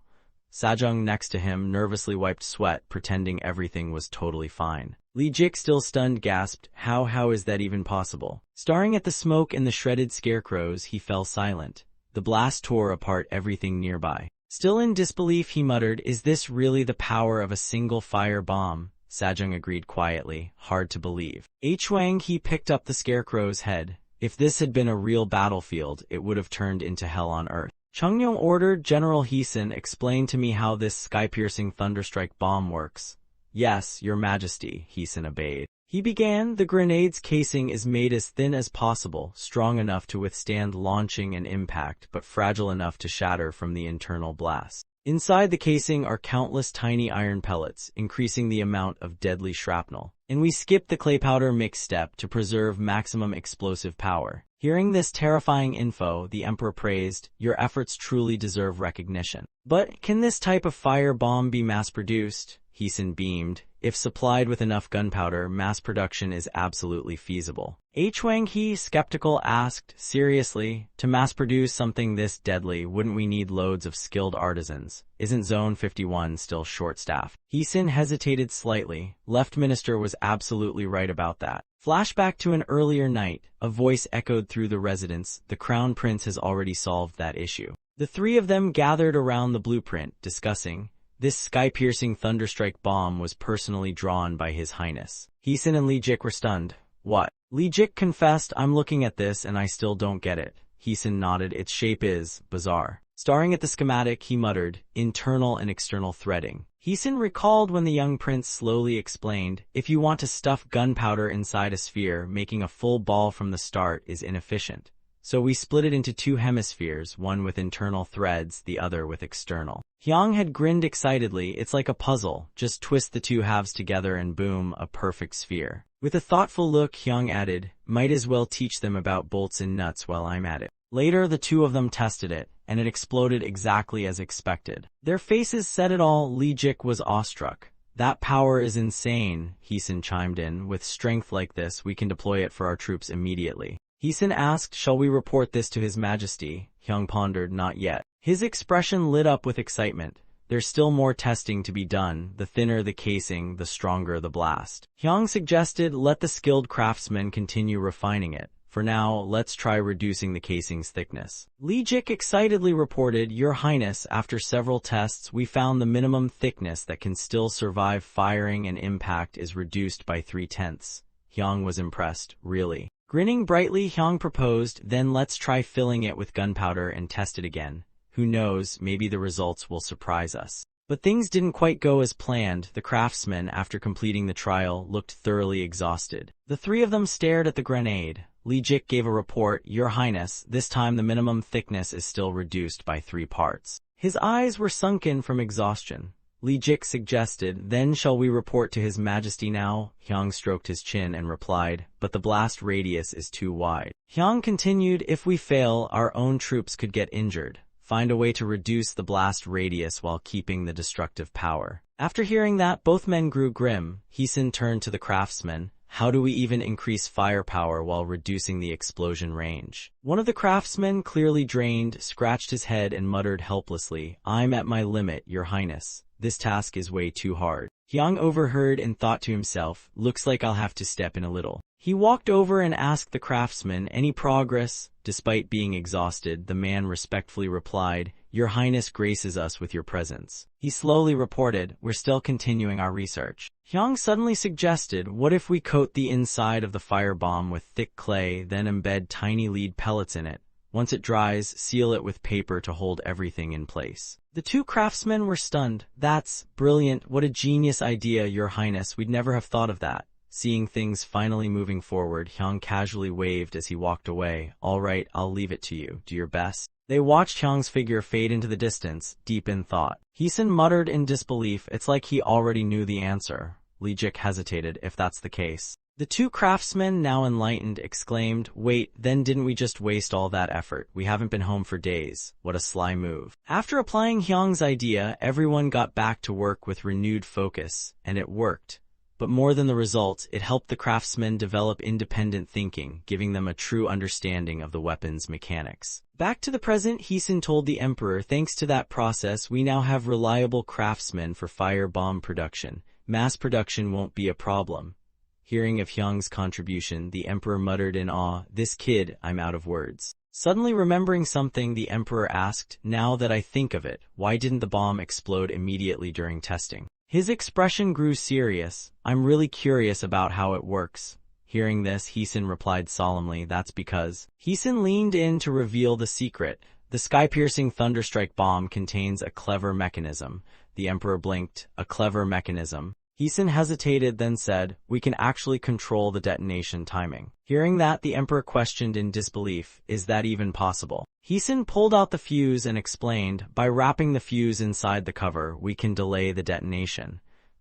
Sajung next to him nervously wiped sweat, pretending everything was totally fine. Lee Jik, still stunned, gasped, how is that even possible? Staring at the smoke and the shredded scarecrows, he fell silent. The blast tore apart everything nearby. Still in disbelief, he muttered, is this really the power of a single fire bomb? Sajung agreed quietly, hard to believe. Wang-hee picked up the scarecrow's head. If this had been a real battlefield, it would have turned into hell on earth. Chungyong ordered, General Heesun, explain to me how this sky-piercing thunderstrike bomb works. Yes, your majesty, Heesun obeyed. He began, the grenade's casing is made as thin as possible, strong enough to withstand launching and impact, but fragile enough to shatter from the internal blast. Inside the casing are countless tiny iron pellets, increasing the amount of deadly shrapnel. And we skip the clay powder mix step to preserve maximum explosive power. Hearing this terrifying info, the emperor praised, your efforts truly deserve recognition. But can this type of fire bomb be mass-produced? Heesun beamed. If supplied with enough gunpowder, mass production is absolutely feasible. Wang-hee, skeptical, asked, seriously, to mass-produce something this deadly, wouldn't we need loads of skilled artisans? Isn't Zone 51 still short-staffed? Heesun hesitated slightly. Left Minister was absolutely right about that. Flashback to an earlier night, a voice echoed through the residence, the Crown Prince has already solved that issue. The three of them gathered around the blueprint, discussing. This sky-piercing thunderstrike bomb was personally drawn by His Highness. Heesun and Lee Jik were stunned. What? Lee Jik confessed, I'm looking at this and I still don't get it. Heesun nodded, its shape is bizarre. Staring at the schematic, he muttered, internal and external threading. Heesun recalled when the young prince slowly explained, if you want to stuff gunpowder inside a sphere, making a full ball from the start is inefficient. So we split it into two hemispheres, one with internal threads, the other with external. Hyung had grinned excitedly, it's like a puzzle, just twist the two halves together and boom, a perfect sphere. With a thoughtful look, Hyung added, might as well teach them about bolts and nuts while I'm at it. Later, the two of them tested it, and it exploded exactly as expected. Their faces said it all. Lee Jik was awestruck. That power is insane, Heesun chimed in. With strength like this, we can deploy it for our troops immediately. Heesun asked, shall we report this to His Majesty? Hyung pondered, not yet. His expression lit up with excitement. There's still more testing to be done. The thinner the casing, the stronger the blast. Hyung suggested, let the skilled craftsmen continue refining it. For now, let's try reducing the casing's thickness. Lee Jik excitedly reported, Your Highness, after several tests, we found the minimum thickness that can still survive firing and impact is reduced by 3/10. Hyung was impressed, really. Grinning brightly, Hyung proposed, then let's try filling it with gunpowder and test it again. Who knows, maybe the results will surprise us. But things didn't quite go as planned. The craftsmen, after completing the trial, looked thoroughly exhausted. The three of them stared at the grenade. Lee Jik gave a report, Your Highness, this time the minimum thickness is still reduced by 3 parts. His eyes were sunken from exhaustion. Lee Jik suggested, then shall we report to His Majesty now? Hyung stroked his chin and replied, but the blast radius is too wide. Hyung continued, if we fail, our own troops could get injured. Find a way to reduce the blast radius while keeping the destructive power. After hearing that, both men grew grim. Heesun turned to the craftsman. How do we even increase firepower while reducing the explosion range? One of the craftsmen, clearly drained, scratched his head and muttered helplessly, I'm at my limit, Your Highness. This task is way too hard. Hyung overheard and thought to himself, looks like I'll have to step in a little. He walked over and asked the craftsman, any progress? Despite being exhausted, the man respectfully replied, Your Highness graces us with your presence. He slowly reported, we're still continuing our research. Hyung suddenly suggested, what if we coat the inside of the firebomb with thick clay, then embed tiny lead pellets in it? Once it dries, seal it with paper to hold everything in place. The two craftsmen were stunned. That's brilliant. What a genius idea, Your Highness. We'd never have thought of that. Seeing things finally moving forward, Hyung casually waved as he walked away. All right, I'll leave it to you. Do your best. They watched Hyung's figure fade into the distance, deep in thought. Heesun muttered in disbelief, it's like he already knew the answer. Lee Jik hesitated, if that's the case. The two craftsmen, now enlightened, exclaimed, wait, then didn't we just waste all that effort? We haven't been home for days. What a sly move. After applying Hyung's idea, everyone got back to work with renewed focus, and it worked. But more than the result, it helped the craftsmen develop independent thinking, giving them a true understanding of the weapon's mechanics. Back to the present, Heesun told the emperor, thanks to that process, we now have reliable craftsmen for fire bomb production. Mass production won't be a problem. Hearing of Hyung's contribution, the emperor muttered in awe, this kid, I'm out of words. Suddenly remembering something, the emperor asked, now that I think of it, why didn't the bomb explode immediately during testing? His expression grew serious. I'm really curious about how it works. Hearing this, Heesun replied solemnly, that's because. Heesun leaned in to reveal the secret. The sky-piercing thunderstrike bomb contains a clever mechanism. The emperor blinked. A clever mechanism. Heesun hesitated, then said, we can actually control the detonation timing. Hearing that, the emperor questioned in disbelief, is that even possible? Heesun pulled out the fuse and explained, by wrapping the fuse inside the cover, we can delay the detonation.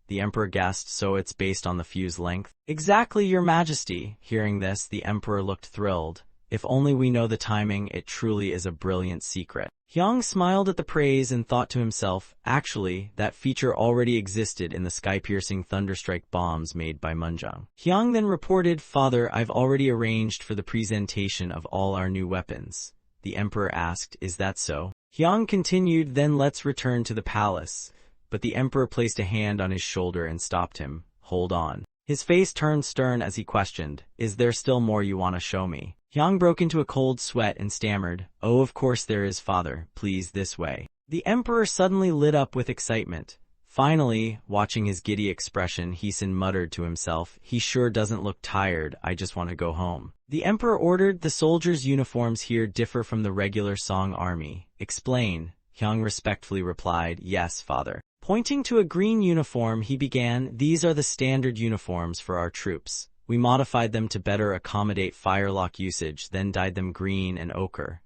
The emperor guessed, so it's based on the fuse length? Exactly, Your Majesty. Hearing this, the emperor looked thrilled. If only we know the timing, it truly is a brilliant secret. Hyung smiled at the praise and thought to himself, actually, that feature already existed in the sky-piercing thunderstrike bombs made by Munjung. Hyung then reported, Father, I've already arranged for the presentation of all our new weapons. The emperor asked, is that so? Hyung continued, then let's return to the palace. But the emperor placed a hand on his shoulder and stopped him. Hold on. His face turned stern as he questioned, is there still more you want to show me? Hyung broke into a cold sweat and stammered, oh, of course there is, Father, please this way. The emperor suddenly lit up with excitement. Finally, watching his giddy expression, Heesun muttered to himself, "He sure doesn't look tired, I just want to go home." The emperor ordered, "The soldiers' uniforms here differ from the regular Song army. Explain." Hyung respectfully replied, "Yes, father." Pointing to a green uniform, he began, "These are the standard uniforms for our troops. We modified them to better accommodate firelock usage, then dyed them green and ochre."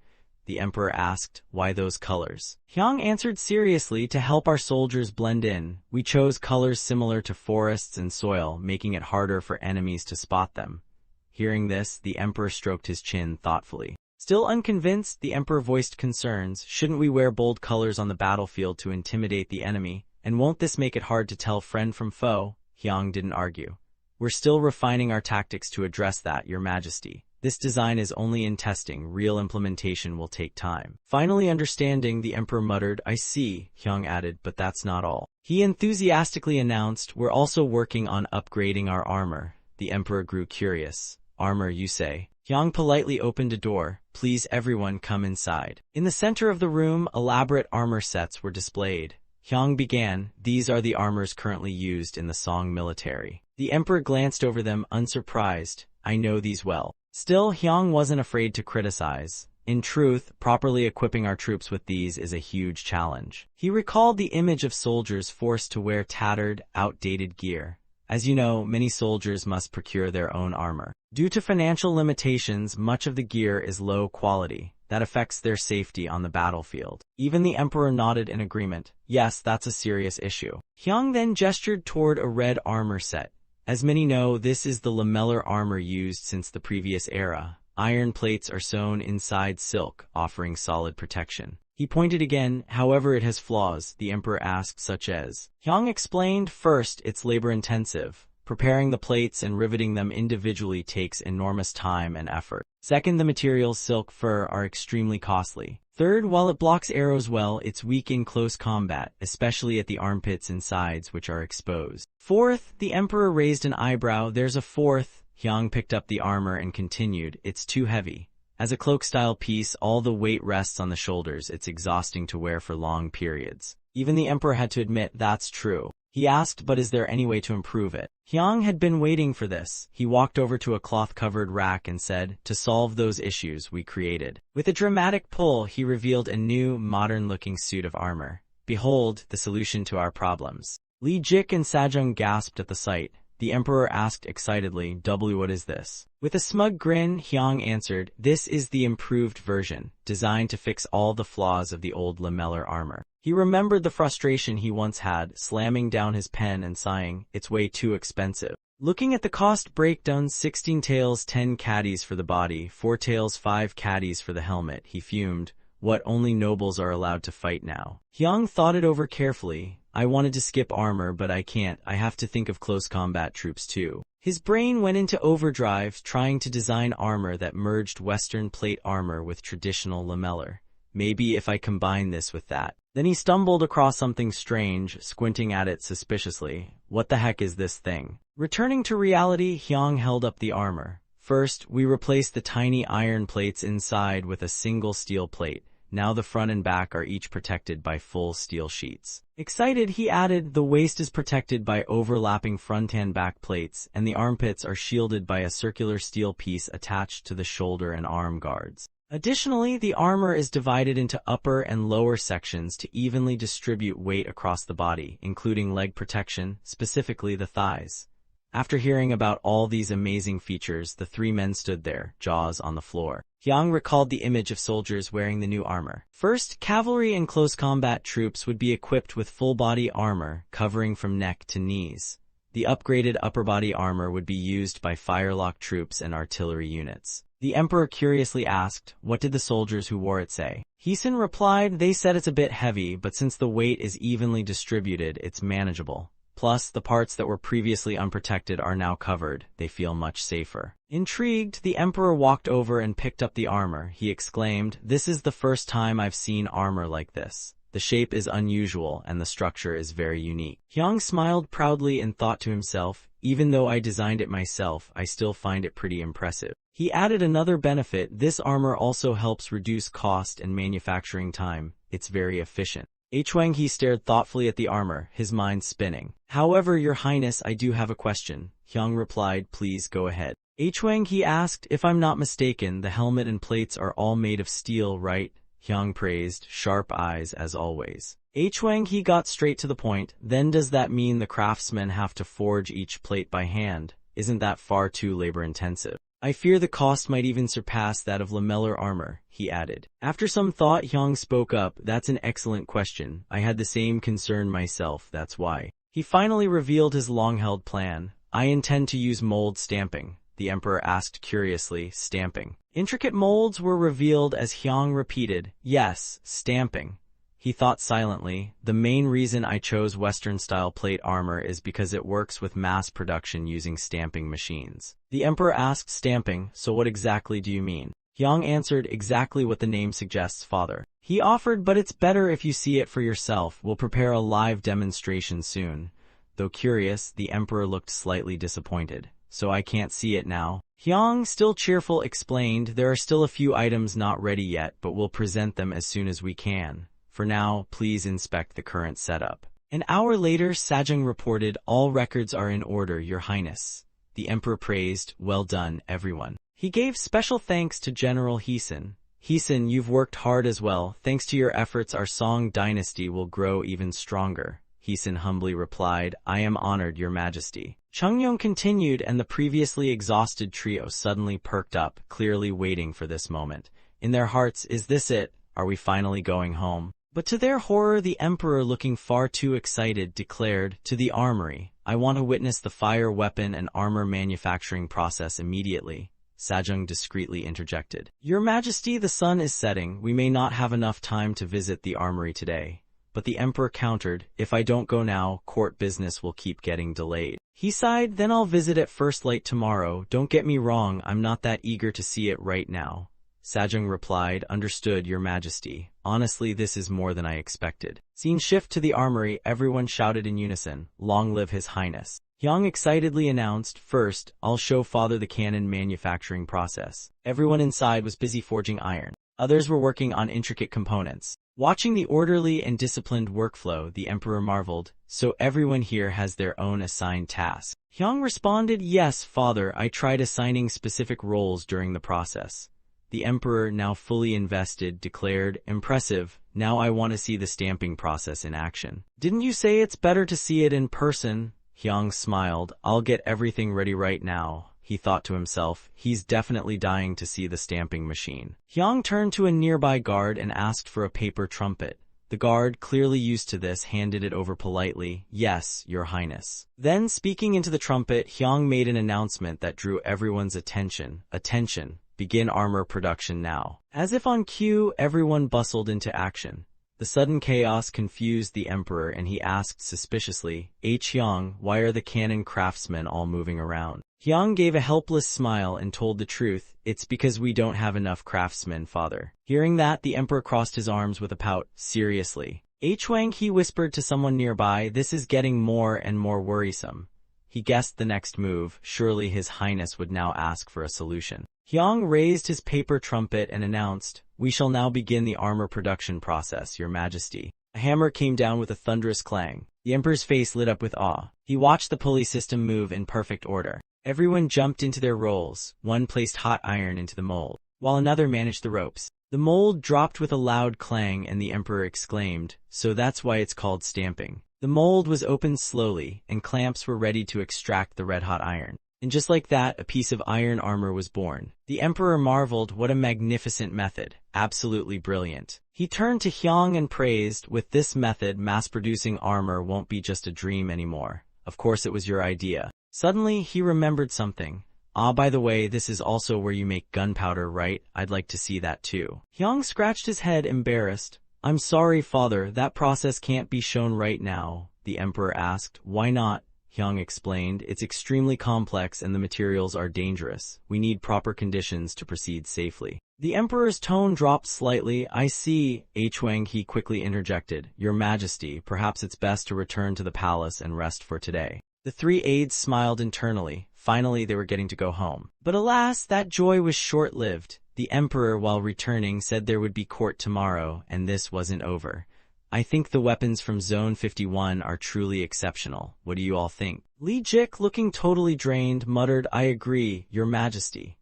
The emperor asked, "Why those colors?" Hyung answered seriously, "To help our soldiers blend in. We chose colors similar to forests and soil, making it harder for enemies to spot them." Hearing this, the emperor stroked his chin thoughtfully. Still unconvinced, the emperor voiced concerns. "Shouldn't we wear bold colors on the battlefield to intimidate the enemy? And won't this make it hard to tell friend from foe?" Hyung didn't argue. "We're still refining our tactics to address that, Your Majesty. This design is only in testing, real implementation will take time." Finally understanding, the emperor muttered, "I see," Hyung added, "but that's not all." He enthusiastically announced, "We're also working on upgrading our armor." The emperor grew curious. "Armor, you say?" Hyung politely opened a door. "Please everyone come inside." In the center of the room, elaborate armor sets were displayed. Hyung began, "These are the armors currently used in the Song military." The emperor glanced over them, unsurprised. "I know these well." Still, Hyung wasn't afraid to criticize. In truth, properly equipping our troops with these is a huge challenge. He recalled the image of soldiers forced to wear tattered, outdated gear. As you know, many soldiers must procure their own armor. Due to financial limitations, much of the gear is low quality. That affects their safety on the battlefield. Even the emperor nodded in agreement. "Yes, that's a serious issue." Hyung then gestured toward a red armor set. As many know, this is the lamellar armor used since the previous era. Iron plates are sewn inside silk, offering solid protection. He pointed again, "However, it has flaws," the emperor asked, "such as?" Hyung explained, "First, it's labor-intensive. Preparing the plates and riveting them individually takes enormous time and effort. Second, the materials silk, fur are extremely costly. Third, while it blocks arrows well, it's weak in close combat, especially at the armpits and sides, which are exposed. Fourth," the emperor raised an eyebrow, "there's a fourth." Hyung picked up the armor and continued, "It's too heavy. As a cloak-style piece, all the weight rests on the shoulders. It's exhausting to wear for long periods." Even the emperor had to admit, "That's true." He asked, "But is there any way to improve it?" Hyung had been waiting for this. He walked over to a cloth-covered rack and said, "To solve those issues we created." With a dramatic pull, he revealed a new, modern-looking suit of armor. "Behold, the solution to our problems." Lee Jik and Sajung gasped at the sight. The emperor asked excitedly, "What is this?" With a smug grin, Hyung answered, "This is the improved version, designed to fix all the flaws of the old lamellar armor." He remembered the frustration he once had, slamming down his pen and sighing, "It's way too expensive." Looking at the cost breakdown, 16 taels 10 caddies for the body, 4 taels 5 caddies for the helmet, he fumed. What, only nobles are allowed to fight now? Hyung thought it over carefully. "I wanted to skip armor, but I can't. I have to think of close combat troops too." His brain went into overdrive, trying to design armor that merged Western plate armor with traditional lamellar. "Maybe if I combine this with that." Then he stumbled across something strange, squinting at it suspiciously. "What the heck is this thing?" Returning to reality, Hyung held up the armor. "First, we replaced the tiny iron plates inside with a single steel plate. Now the front and back are each protected by full steel sheets." Excited, he added, "The waist is protected by overlapping front and back plates, and the armpits are shielded by a circular steel piece attached to the shoulder and arm guards. Additionally, the armor is divided into upper and lower sections to evenly distribute weight across the body, including leg protection, specifically the thighs." After hearing about all these amazing features, the three men stood there, jaws on the floor. Hyung recalled the image of soldiers wearing the new armor. First, cavalry and close combat troops would be equipped with full-body armor, covering from neck to knees. The upgraded upper-body armor would be used by firelock troops and artillery units. The emperor curiously asked, "What did the soldiers who wore it say?" Heesun replied, "They said it's a bit heavy, but since the weight is evenly distributed, it's manageable. Plus, the parts that were previously unprotected are now covered. They feel much safer." Intrigued, the emperor walked over and picked up the armor. He exclaimed, "This is the first time I've seen armor like this. The shape is unusual, and the structure is very unique." Hyung smiled proudly and thought to himself, "Even though I designed it myself, I still find it pretty impressive." He added another benefit: this armor also helps reduce cost and manufacturing time. It's very efficient. He stared thoughtfully at the armor, his mind spinning. However, Your Highness, I do have a question. Hyung replied, please go ahead. He asked, if I'm not mistaken, the helmet and plates are all made of steel, right? Hyung praised, sharp eyes as always. He got straight to the point, then does that mean the craftsmen have to forge each plate by hand? Isn't that far too labor-intensive? I fear the cost might even surpass that of lamellar armor, he added. After some thought, Hyung spoke up, that's an excellent question. I had the same concern myself, that's why. He finally revealed his long-held plan. I intend to use mold stamping, the emperor asked curiously, stamping. Intricate molds were revealed as Hyung repeated, yes, stamping. He thought silently, the main reason I chose Western-style plate armor is because it works with mass production using stamping machines. The emperor asked, stamping, so what exactly do you mean? Hyung answered, exactly what the name suggests, father. He offered, but it's better if you see it for yourself. We'll prepare a live demonstration soon. Though curious, the emperor looked slightly disappointed. So I can't see it now? Hyung, still cheerful, explained, there are still a few items not ready yet, but we'll present them as soon as we can. For now, please inspect the current setup. An hour later, Sajung reported, all records are in order, Your Highness. The emperor praised, well done, everyone. He gave special thanks to General Heesun. Heesun, you've worked hard as well. Thanks to your efforts, our Song dynasty will grow even stronger. Heesun humbly replied, I am honored, Your Majesty. Chungyong continued, and the previously exhausted trio suddenly perked up, clearly waiting for this moment. In their hearts, is this it? Are we finally going home? But to their horror, the emperor, looking far too excited, declared, to the armory. I want to witness the fire weapon and armor manufacturing process immediately. Sajung discreetly interjected. Your Majesty, the sun is setting. We may not have enough time to visit the armory today. But the emperor countered, if I don't go now, court business will keep getting delayed. He sighed, then I'll visit at first light tomorrow. Don't get me wrong, I'm not that eager to see it right now. Sajung replied, understood, Your Majesty. Honestly, this is more than I expected. Scene shift to the armory, everyone shouted in unison, long live His Highness. Hyung excitedly announced, first, I'll show father the cannon manufacturing process. Everyone inside was busy forging iron. Others were working on intricate components. Watching the orderly and disciplined workflow, the emperor marveled, so everyone here has their own assigned task. Hyung responded, yes, father, I tried assigning specific roles during the process. The emperor, now fully invested, declared, impressive, now I want to see the stamping process in action. Didn't you say it's better to see it in person? Hyung smiled, I'll get everything ready right now. He thought to himself, he's definitely dying to see the stamping machine. Hyung turned to a nearby guard and asked for a paper trumpet. The guard, clearly used to this, handed it over politely, yes, Your Highness. Then, speaking into the trumpet, Hyung made an announcement that drew everyone's attention. Attention. Begin armor production now. As if on cue, everyone bustled into action. The sudden chaos confused the emperor and he asked suspiciously, Hyung, why are the cannon craftsmen all moving around? Hyung gave a helpless smile and told the truth, it's because we don't have enough craftsmen, father. Hearing that, the emperor crossed his arms with a pout, seriously. He whispered to someone nearby, this is getting more and more worrisome. He guessed the next move, surely His Highness would now ask for a solution. Hyung raised his paper trumpet and announced, we shall now begin the armor production process, Your Majesty. A hammer came down with a thunderous clang. The emperor's face lit up with awe. He watched the pulley system move in perfect order. Everyone jumped into their roles. One placed hot iron into the mold, while another managed the ropes. The mold dropped with a loud clang and the emperor exclaimed, so that's why it's called stamping. The mold was opened slowly, and clamps were ready to extract the red-hot iron. And just like that, a piece of iron armor was born. The emperor marveled, what a magnificent method. Absolutely brilliant. He turned to Hyung and praised, with this method, mass-producing armor won't be just a dream anymore. Of course it was your idea. Suddenly, he remembered something. Ah, by the way, this is also where you make gunpowder, right? I'd like to see that too. Hyung scratched his head, embarrassed. I'm sorry, father, that process can't be shown right now. The emperor asked, why not? Hyung explained, it's extremely complex and the materials are dangerous. We need proper conditions to proceed safely. The emperor's tone dropped slightly. I see, he quickly interjected. Your Majesty, perhaps it's best to return to the palace and rest for today. The three aides smiled internally. Finally, they were getting to go home. But alas, that joy was short-lived. The emperor, while returning, said there would be court tomorrow, and this wasn't over. I think the weapons from Zone 51 are truly exceptional. What do you all think? Li Jik, looking totally drained, muttered, I agree, Your Majesty.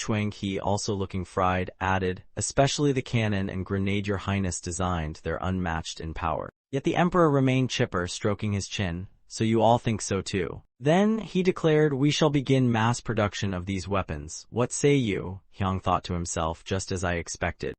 Wang He, also looking fried, added, especially the cannon and grenade Your Highness designed, they're unmatched in power. Yet the Emperor remained chipper, stroking his chin. So you all think so too. Then, he declared, we shall begin mass production of these weapons. What say you? Hyang thought to himself, just as I expected.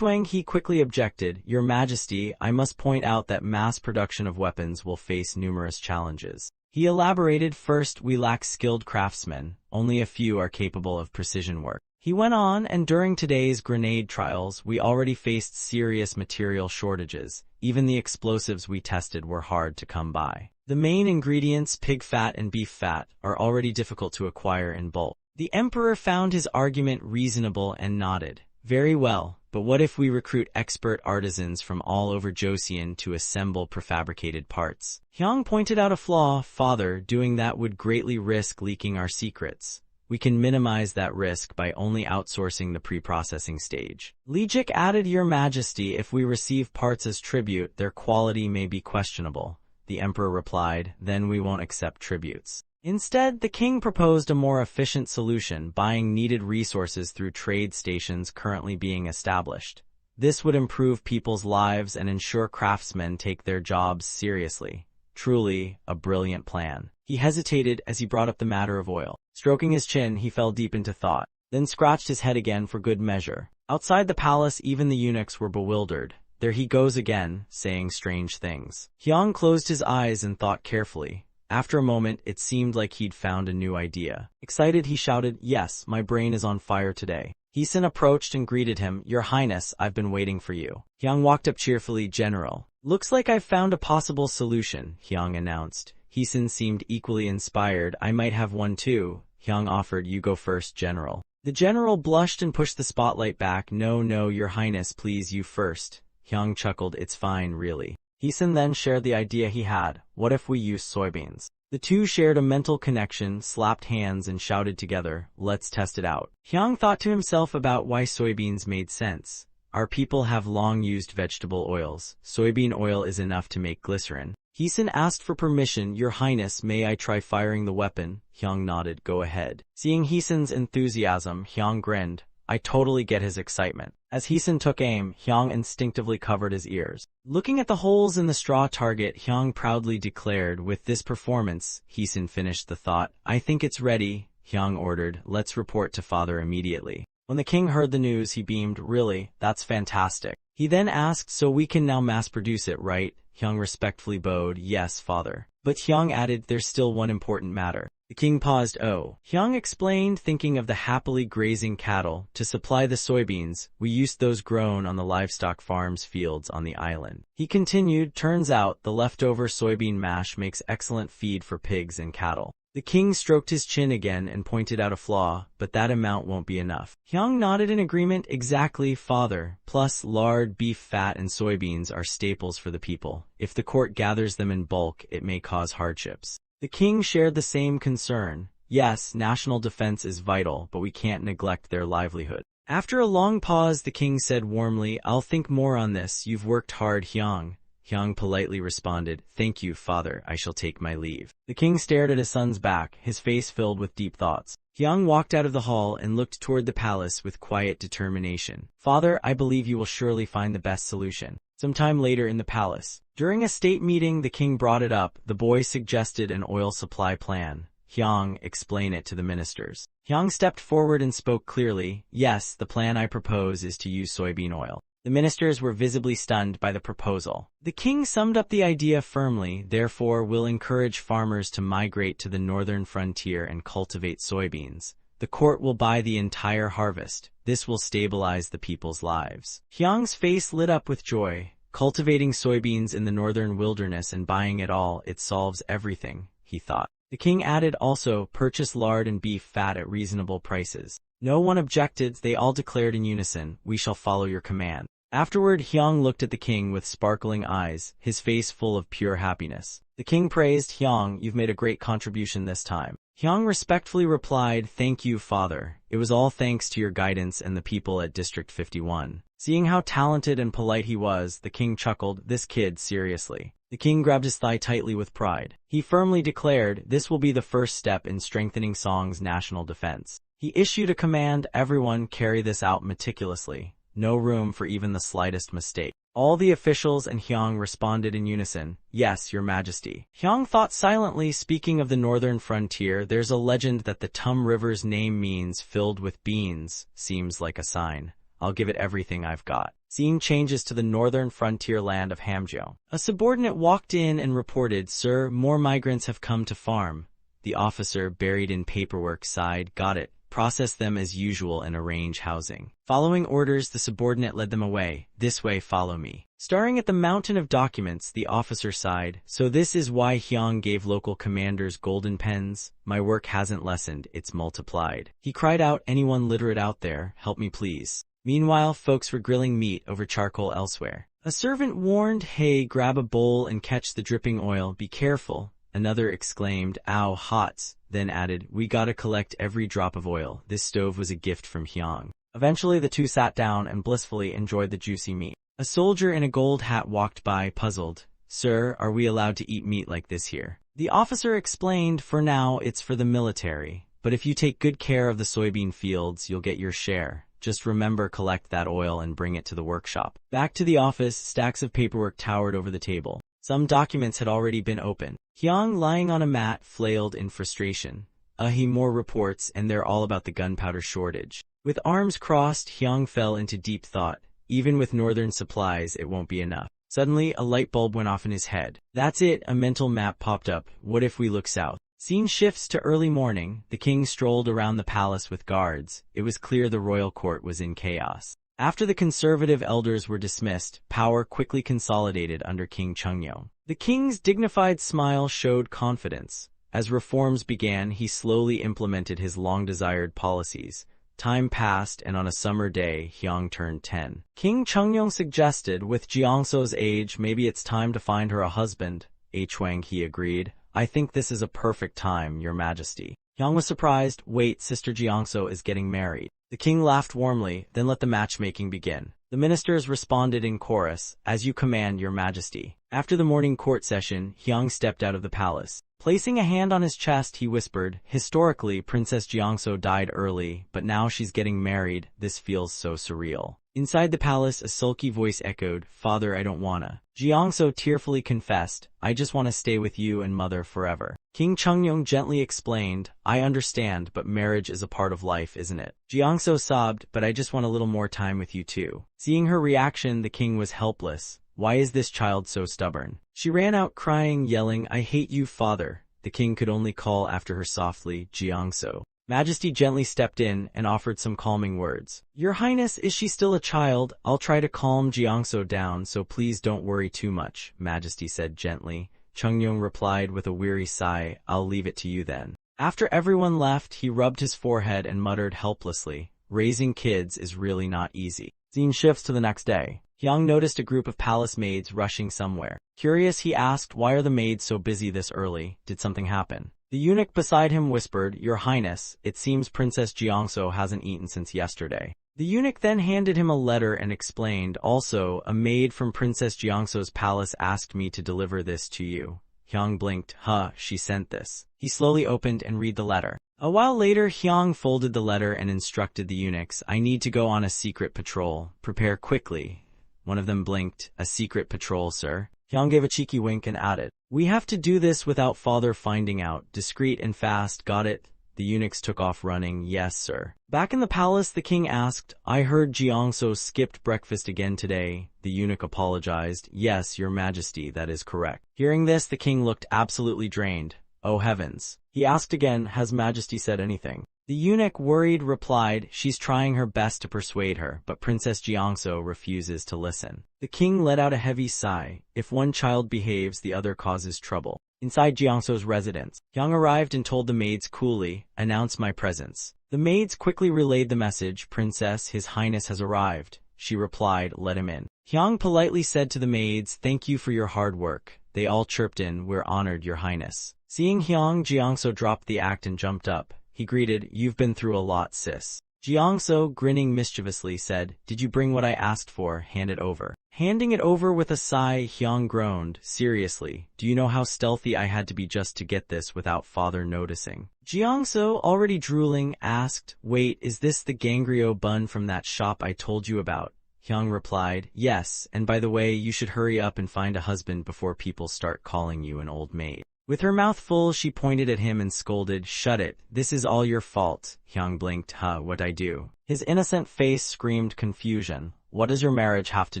Wang He quickly objected, Your Majesty, I must point out that mass production of weapons will face numerous challenges. He elaborated, first, we lack skilled craftsmen. Only a few are capable of precision work. He went on, and during today's grenade trials, we already faced serious material shortages. Even the explosives we tested were hard to come by. The main ingredients, pig fat and beef fat, are already difficult to acquire in bulk. The Emperor found his argument reasonable and nodded. Very well, but what if we recruit expert artisans from all over Joseon to assemble prefabricated parts? Hyang pointed out a flaw. Father, doing that would greatly risk leaking our secrets. We can minimize that risk by only outsourcing the pre-processing stage. Li Jik added, Your Majesty, if we receive parts as tribute, their quality may be questionable. The Emperor replied, then we won't accept tributes. Instead, the king proposed a more efficient solution, buying needed resources through trade stations currently being established. This would improve people's lives and ensure craftsmen take their jobs seriously. Truly, a brilliant plan. He hesitated as he brought up the matter of oil. Stroking his chin, he fell deep into thought, then scratched his head again for good measure. Outside the palace, even the eunuchs were bewildered. There he goes again, saying strange things. Hyang closed his eyes and thought carefully. After a moment, it seemed like he'd found a new idea. Excited, he shouted, Yes, my brain is on fire today. Heesun approached and greeted him, Your Highness, I've been waiting for you. Hyang walked up cheerfully, General. Looks like I've found a possible solution, Hyang announced. Heesun seemed equally inspired. I might have one too. Hyang offered, You go first, General. The general blushed and pushed the spotlight back. No, Your Highness, please, you first. Hyang chuckled, It's fine, really. Heesun then shared the idea he had. What if we use soybeans? The two shared a mental connection, slapped hands, and shouted together, Let's test it out. Hyang thought to himself about why soybeans made sense. Our people have long used vegetable oils. Soybean oil is enough to make glycerin. Heesun asked for permission. Your Highness, may I try firing the weapon? Hyang nodded. Go ahead. Seeing Heesun's enthusiasm, Hyang grinned. I totally get his excitement. As Heesun took aim, Hyang instinctively covered his ears. Looking at the holes in the straw target, Hyang proudly declared, With this performance, Heesun finished the thought. I think it's ready, Hyang ordered. Let's report to father immediately. When the king heard the news, he beamed. Really? That's fantastic. He then asked, So we can now mass produce it, right? Hyang respectfully bowed. Yes, father. But Hyang added, There's still one important matter. The king paused. Oh. Hyang explained, thinking of the happily grazing cattle. To supply the soybeans, we used those grown on the livestock farms fields on the island. He continued, Turns out, the leftover soybean mash makes excellent feed for pigs and cattle. The king stroked his chin again and pointed out a flaw, but that amount won't be enough. Hyang nodded in agreement. Exactly, father. Plus, lard, beef fat, and soybeans are staples for the people. If the court gathers them in bulk, it may cause hardships. The king shared the same concern. Yes, national defense is vital, but we can't neglect their livelihood. After a long pause, the king said warmly, I'll think more on this. You've worked hard, Hyang. Hyang politely responded, Thank you, father. I shall take my leave. The king stared at his son's back, his face filled with deep thoughts. Hyang walked out of the hall and looked toward the palace with quiet determination. Father, I believe you will surely find the best solution. Sometime later in the palace, during a state meeting, the king brought it up. The boy suggested an oil supply plan. Hyang, explain it to the ministers. Hyang stepped forward and spoke clearly. Yes, the plan I propose is to use soybean oil. The ministers were visibly stunned by the proposal. The king summed up the idea firmly. Therefore, we'll encourage farmers to migrate to the northern frontier and cultivate soybeans. The court will buy the entire harvest. This will stabilize the people's lives. Hyang's face lit up with joy. Cultivating soybeans in the northern wilderness and buying it all, it solves everything, he thought. The king added also, purchase lard and beef fat at reasonable prices. No one objected. They all declared in unison, We shall follow your command. Afterward, Hyang looked at the king with sparkling eyes, his face full of pure happiness. The king praised Hyang, "You've made a great contribution this time." Hyang respectfully replied, "Thank you, father. It was all thanks to your guidance and the people at District 51. Seeing how talented and polite he was, the king chuckled, "This kid, seriously." The king grabbed his thigh tightly with pride. He firmly declared, "This will be the first step in strengthening Song's national defense." He issued a command, "Everyone carry this out meticulously. No room for even the slightest mistake." All the officials and Hyang responded in unison, "Yes, your majesty." Hyang thought silently. Speaking of the northern frontier, there's a legend that the Tum River's name means filled with beans. Seems like a sign. I'll give it everything I've got. Scene changes to the northern frontier land of Hamgyeo. A subordinate walked in and reported, "Sir, more migrants have come to farm." The officer, buried in paperwork, sighed, "Got it. Process them as usual and arrange housing." Following orders, the subordinate led them away. "This way, follow me." Staring at the mountain of documents, the officer sighed, "So this is why Hyang gave local commanders golden pens? My work hasn't lessened, it's multiplied." He cried out, "Anyone literate out there, help me please." Meanwhile, folks were grilling meat over charcoal elsewhere. A servant warned, "Hey, grab a bowl and catch the dripping oil, be careful." Another exclaimed, "Ow, hot," then added, "We gotta collect every drop of oil. This stove was a gift from Hyang." Eventually the two sat down and blissfully enjoyed the juicy meat. A soldier in a gold hat walked by, puzzled. "Sir, are we allowed to eat meat like this here?" The officer explained, "For now, it's for the military. But if you take good care of the soybean fields, you'll get your share. Just remember, collect that oil and bring it to the workshop." Back to the office, stacks of paperwork towered over the table. Some documents had already been opened. Hyang, lying on a mat, flailed in frustration. More reports, and they're all about the gunpowder shortage. With arms crossed, Hyang fell into deep thought. Even with northern supplies, it won't be enough. Suddenly, a light bulb went off in his head. That's it, a mental map popped up. What if we look south? Scene shifts to early morning. The king strolled around the palace with guards. It was clear the royal court was in chaos. After the conservative elders were dismissed, power quickly consolidated under King Chungnyeong. The king's dignified smile showed confidence. As reforms began, he slowly implemented his long-desired policies. Time passed, and on a summer day, Hyang turned 10. King Chungnyeong suggested, "With Jeongso's age, maybe it's time to find her a husband." Hwang, he agreed. "I think this is a perfect time, your majesty." Hyang was surprised. "Wait, Sister Jeongso is getting married." The king laughed warmly, then let the matchmaking begin. The ministers responded in chorus, "As you command, your majesty." After the morning court session, Hyang stepped out of the palace. Placing a hand on his chest, he whispered, "Historically, Princess Jeongso died early, but now she's getting married. This feels so surreal." Inside the palace, a sulky voice echoed, "Father, I don't wanna." Jeongso tearfully confessed, "I just want to stay with you and mother forever." King Chungnyeong gently explained, "I understand, but marriage is a part of life, isn't it?" Jeongso sobbed, "But I just want a little more time with you too." Seeing her reaction, the king was helpless. Why is this child so stubborn? She ran out crying, yelling, "I hate you, father." The king could only call after her softly, "Jeongso." Majesty gently stepped in and offered some calming words. "Your Highness, is she still a child? I'll try to calm Jeongso down, so please don't worry too much," Majesty said gently. Chungnyeong replied with a weary sigh, "I'll leave it to you then." After everyone left, he rubbed his forehead and muttered helplessly, "Raising kids is really not easy." Scene shifts to the next day. Hyang noticed a group of palace maids rushing somewhere. Curious, he asked, "Why are the maids so busy this early? Did something happen?" The eunuch beside him whispered, "Your Highness, it seems Princess Jeongso hasn't eaten since yesterday." The eunuch then handed him a letter and explained, "Also, a maid from Princess Jeongso's palace asked me to deliver this to you." Hyang blinked. She sent this." He slowly opened and read the letter. A while later, Hyang folded the letter and instructed the eunuchs, "I need to go on a secret patrol. Prepare quickly." One of them blinked. "A secret patrol, sir?" Hyang gave a cheeky wink and added, "We have to do this without father finding out. Discreet and fast, got it?" The eunuchs took off running. "Yes, sir." Back in the palace, the king asked, "I heard Jeongso skipped breakfast again today." The eunuch apologized. "Yes, your majesty, that is correct." Hearing this, the king looked absolutely drained. "Oh heavens." He asked again, "Has majesty said anything?" The eunuch, worried, replied, "She's trying her best to persuade her, but Princess Jeongso refuses to listen." The king let out a heavy sigh. If one child behaves, the other causes trouble. Inside Jeongso's residence, Hyang arrived and told the maids coolly, "Announce my presence." The maids quickly relayed the message, "Princess, His Highness has arrived." She replied, "Let him in." Hyang politely said to the maids, "Thank you for your hard work. They all chirped in, "We're honored, Your Highness." Seeing Hyang, Jiangso dropped the act and jumped up. He greeted, "You've been through a lot, sis." Jiangso, grinning mischievously, said, "Did you bring what I asked for? Hand it over." Handing it over with a sigh, Hyang groaned, "Seriously, do you know how stealthy I had to be just to get this without father noticing?" Jiangso, already drooling, asked, "Wait, is this the Gangrio bun from that shop I told you about?" Hyang replied, "Yes, and by the way, you should hurry up and find a husband before people start calling you an old maid." With her mouth full, she pointed at him and scolded, "Shut it, this is all your fault." Hyang blinked, "What'd I do?" His innocent face screamed confusion. "What does your marriage have to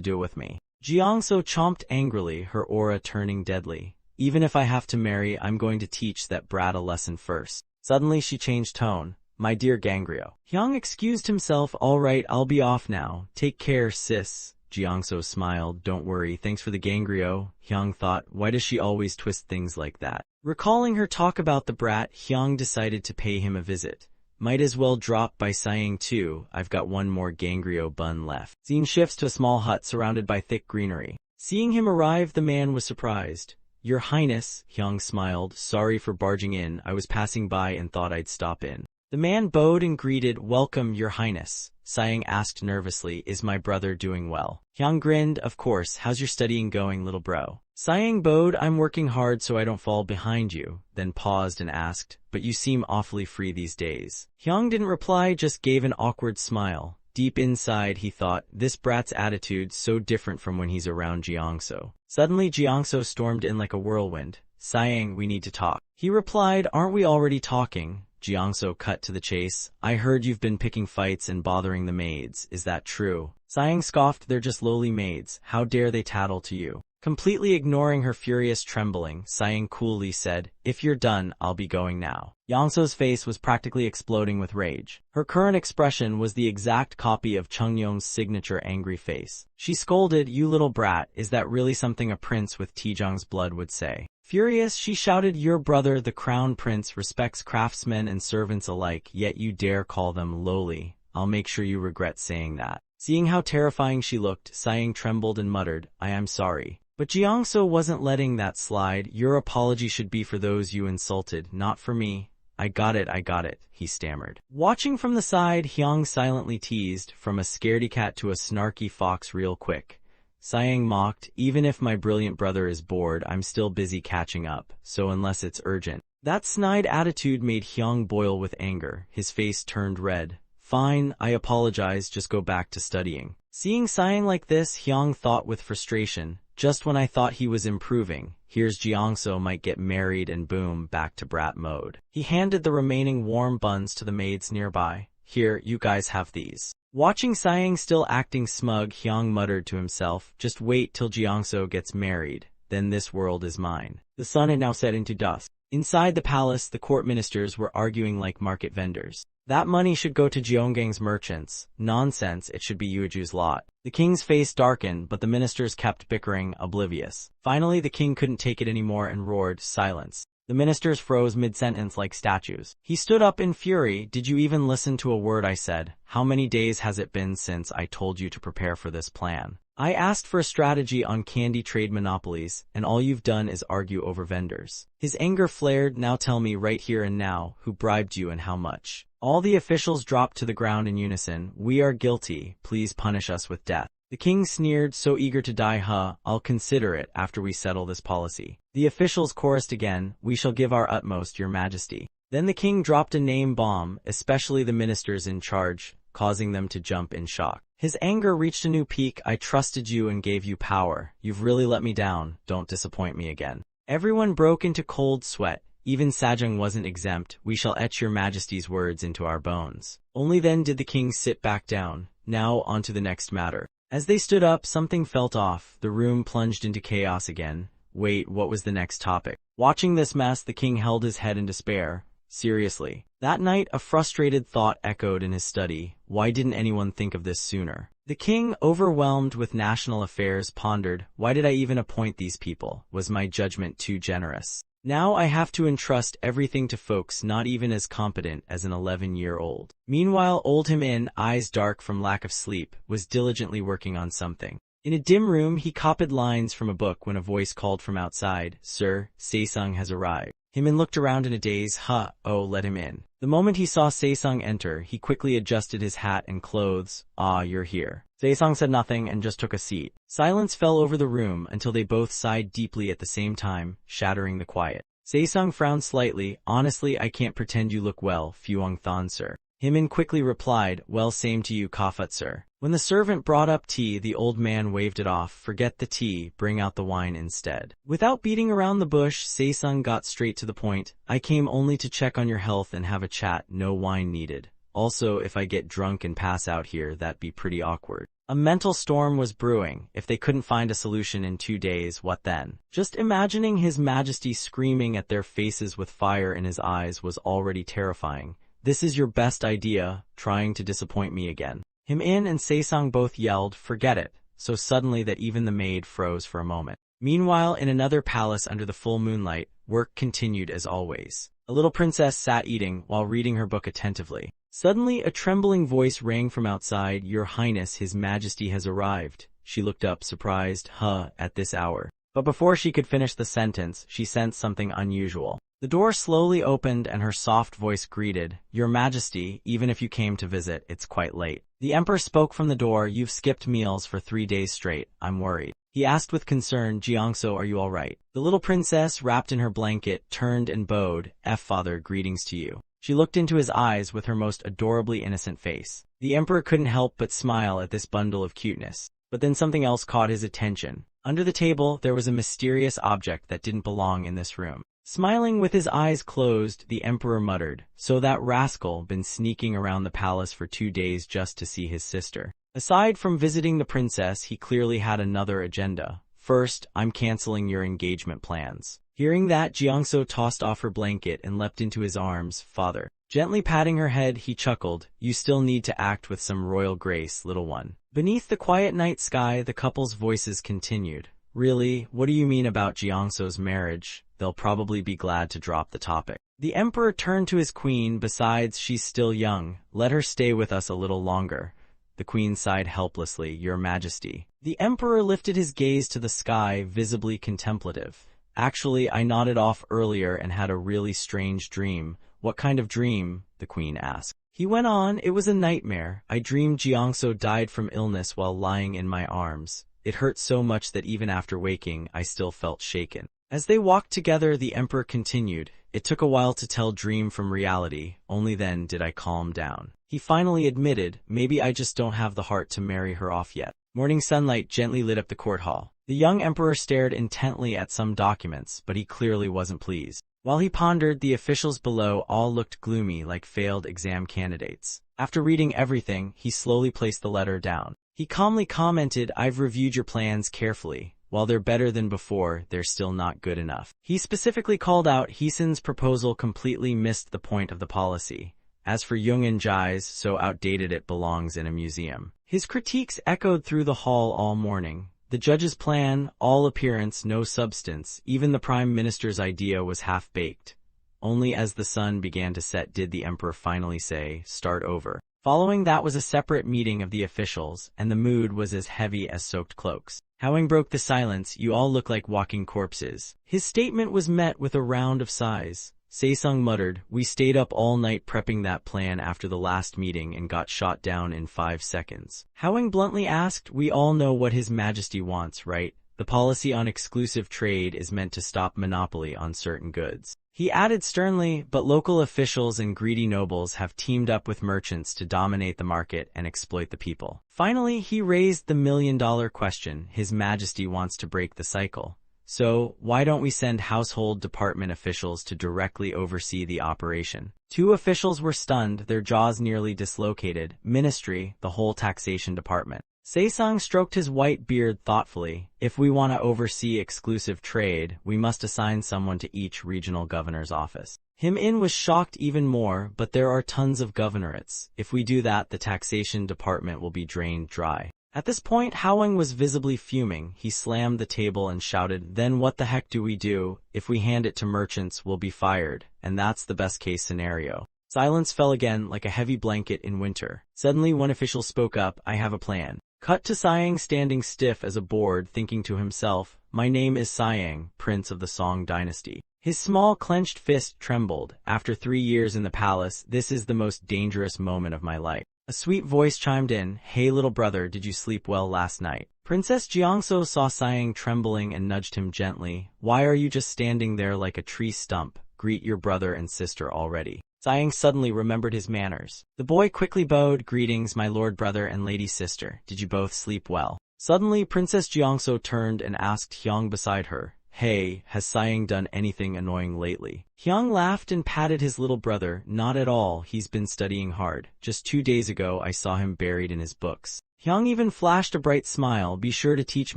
do with me?" Jiangso chomped angrily, her aura turning deadly. "Even if I have to marry, I'm going to teach that brat a lesson first." Suddenly she changed tone. "My dear Gangrio." Hyang excused himself. "All right, I'll be off now. Take care, sis." Jiangso smiled. "Don't worry, thanks for the Gangrio." Hyang thought, why does she always twist things like that? Recalling her talk about the brat, Hyang decided to pay him a visit. Might as well drop by sighing too, "I've got one more Gangrio bun left." Scene shifts to a small hut surrounded by thick greenery. Seeing him arrive, the man was surprised. "Your Highness," Hyang smiled, "sorry for barging in, I was passing by and thought I'd stop in." The man bowed and greeted, "Welcome, Your Highness." Sighing asked nervously, "Is my brother doing well?" Hyang grinned, "Of course, how's your studying going, little bro?" Sighing bowed, "I'm working hard so I don't fall behind you," then paused and asked, "But you seem awfully free these days." Hyang didn't reply, just gave an awkward smile. Deep inside, he thought, this brat's attitude so different from when he's around Jiangso. Suddenly, Jiangso stormed in like a whirlwind. Sighing, "We need to talk." He replied, "Aren't we already talking?" Jiangso cut to the chase. "I heard you've been picking fights and bothering the maids. Is that true?" Sighing scoffed, "They're just lowly maids. How dare they tattle to you?" Completely ignoring her furious trembling, Sighing coolly said, "If you're done, I'll be going now." Yangso's face was practically exploding with rage. Her current expression was the exact copy of Chungyong's signature angry face. She scolded, "You little brat, is that really something a prince with Tijong's blood would say?" Furious, she shouted, "Your brother, the crown prince, respects craftsmen and servants alike, yet you dare call them lowly. I'll make sure you regret saying that." Seeing how terrifying she looked, Sighing trembled and muttered, "I am sorry." But Jiangso wasn't letting that slide. "Your apology should be for those you insulted, not for me." I got it, he stammered. Watching from the side, Hyang silently teased, "From a scaredy cat to a snarky fox real quick." Sighing mocked, "Even if my brilliant brother is bored, I'm still busy catching up, so unless it's urgent." That snide attitude made Hyang boil with anger. His face turned red. "Fine, I apologize, just go back to studying." Seeing Sighing like this, Hyang thought with frustration, "Just when I thought he was improving, here's Jiangso might get married and boom, back to brat mode." He handed the remaining warm buns to the maids nearby. "Here, you guys have these." Watching Sighing still acting smug, Hyang muttered to himself, "Just wait till Jiangso gets married, then this world is mine." The sun had now set into dusk. Inside the palace, the court ministers were arguing like market vendors. That money should go to Jeonggang's merchants. Nonsense, it should be Yueju's lot. The king's face darkened, but the ministers kept bickering, oblivious. Finally, the king couldn't take it anymore and roared, "Silence." The ministers froze mid-sentence like statues. He stood up in fury. "Did you even listen to a word I said? How many days has it been since I told you to prepare for this plan? I asked for a strategy on candy trade monopolies, and all you've done is argue over vendors." His anger flared. "Now tell me right here and now, who bribed you and how much?" All the officials dropped to the ground in unison. "We are guilty. Please punish us with death." The king sneered, "So eager to die, huh? I'll consider it after we settle this policy." The officials chorused again, "We shall give our utmost, Your Majesty." Then the king dropped a name bomb, especially the ministers in charge, causing them to jump in shock. His anger reached a new peak. "I trusted you and gave you power. You've really let me down. Don't disappoint me again." Everyone broke into cold sweat. Even Sajong wasn't exempt. "We shall etch Your Majesty's words into our bones." Only then did the king sit back down. Now on to the next matter. As they stood up, something felt off. The room plunged into chaos again. Wait, what was the next topic? Watching this mess, the king held his head in despair. Seriously. That night, a frustrated thought echoed in his study. Why didn't anyone think of this sooner? The king, overwhelmed with national affairs, pondered, why did I even appoint these people? Was my judgment too generous? Now I have to entrust everything to folks not even as competent as an 11-year-old. Meanwhile, old Him In, eyes dark from lack of sleep, was diligently working on something. In a dim room, he copied lines from a book when a voice called from outside, "Sir, Saesung has arrived." Himmin looked around in a daze. Oh, let him in. The moment he saw Saesung enter, he quickly adjusted his hat and clothes. "Ah, you're here." Saesung said nothing and just took a seat. Silence fell over the room until they both sighed deeply at the same time, shattering the quiet. Saesung frowned slightly. "Honestly, I can't pretend you look well, Fuang Thon, sir." Himmin quickly replied, "Well, same to you, Kafut, sir." When the servant brought up tea, the old man waved it off. "Forget the tea, bring out the wine instead." Without beating around the bush, Saesung got straight to the point. "I came only to check on your health and have a chat, no wine needed. Also, if I get drunk and pass out here, that'd be pretty awkward." A mental storm was brewing. If they couldn't find a solution in 2 days, what then? Just imagining His Majesty screaming at their faces with fire in his eyes was already terrifying. "This is your best idea, trying to disappoint me again." Him-in and Saesung both yelled, "Forget it," so suddenly that even the maid froze for a moment. Meanwhile, in another palace under the full moonlight, work continued as always. A little princess sat eating while reading her book attentively. Suddenly, a trembling voice rang from outside. "Your Highness, His Majesty has arrived." She looked up, surprised. At this hour?" But before she could finish the sentence, she sensed something unusual. The door slowly opened and her soft voice greeted, "Your Majesty, even if you came to visit, it's quite late." The Emperor spoke from the door. "You've skipped meals for 3 days straight. I'm worried." He asked with concern, "Jiangso, are you all right?" The little princess, wrapped in her blanket, turned and bowed. "Father, greetings to you." She looked into his eyes with her most adorably innocent face. The Emperor couldn't help but smile at this bundle of cuteness. But then something else caught his attention. Under the table, there was a mysterious object that didn't belong in this room. Smiling with his eyes closed, the Emperor muttered, "So that rascal been sneaking around the palace for 2 days just to see his sister." Aside from visiting the princess, he clearly had another agenda. "First, I'm canceling your engagement plans." Hearing that, Jiangso tossed off her blanket and leapt into his arms. "Father." Gently patting her head, he chuckled, "You still need to act with some royal grace, little one." Beneath the quiet night sky, the couple's voices continued. "Really, what do you mean about Jiangso's marriage? They'll probably be glad to drop the topic." The Emperor turned to his queen. "Besides, she's still young. Let her stay with us a little longer." The queen sighed helplessly. "Your Majesty." The Emperor lifted his gaze to the sky, visibly contemplative. "Actually, I nodded off earlier and had a really strange dream." "What kind of dream?" the queen asked. He went on, "It was a nightmare. I dreamed Jiangso died from illness while lying in my arms. It hurt so much that even after waking, I still felt shaken." As they walked together, the Emperor continued, "It took a while to tell dream from reality. Only then did I calm down." He finally admitted, "Maybe I just don't have the heart to marry her off yet." Morning sunlight gently lit up the court hall. The young Emperor stared intently at some documents, but he clearly wasn't pleased. While he pondered, the officials below all looked gloomy like failed exam candidates. After reading everything, he slowly placed the letter down. He calmly commented, "I've reviewed your plans carefully. While they're better than before, they're still not good enough." He specifically called out Heesun's proposal completely missed the point of the policy. As for Jung and Jai's, so outdated it belongs in a museum. His critiques echoed through the hall all morning. The judge's plan, all appearance, no substance. Even the prime minister's idea was half-baked. Only as the sun began to set did the Emperor finally say, "Start over." Following that was a separate meeting of the officials, and the mood was as heavy as soaked cloaks. Howing broke the silence. "You all look like walking corpses." His statement was met with a round of sighs. Saesung muttered, "We stayed up all night prepping that plan after the last meeting and got shot down in 5 seconds. Howing bluntly asked, "We all know what His Majesty wants, right? The policy on exclusive trade is meant to stop monopoly on certain goods." He added sternly, "But local officials and greedy nobles have teamed up with merchants to dominate the market and exploit the people." Finally, he raised the million-dollar question. His Majesty wants to break the cycle. So, why don't we send household department officials to directly oversee the operation? 2 officials were stunned, their jaws nearly dislocated. Ministry, the whole taxation department. Saesung stroked his white beard thoughtfully. "If we want to oversee exclusive trade, we must assign someone to each regional governor's office." Him-in was shocked even more, "But there are tons of governorates. If we do that, the taxation department will be drained dry." At this point, Howang was visibly fuming. He slammed the table and shouted, "Then what the heck do we do? If we hand it to merchants, we'll be fired, and that's the best-case scenario." Silence fell again like a heavy blanket in winter. Suddenly, one official spoke up, "I have a plan." Cut to Siang standing stiff as a board, thinking to himself, "My name is Siang, Prince of the Song Dynasty." His small clenched fist trembled. After 3 years in the palace, this is the most dangerous moment of my life. A sweet voice chimed in, "Hey little brother, did you sleep well last night?" Princess Jiangso saw Siang trembling and nudged him gently. "Why are you just standing there like a tree stump? Greet your brother and sister already." Siang suddenly remembered his manners. The boy quickly bowed. "Greetings, my lord brother and lady sister. Did you both sleep well?" Suddenly, Princess Jiangso turned and asked Hyung beside her, "Hey, has Siang done anything annoying lately?" Hyung laughed and patted his little brother. "Not at all, he's been studying hard. Just 2 days ago I saw him buried in his books." Hyung even flashed a bright smile. "Be sure to teach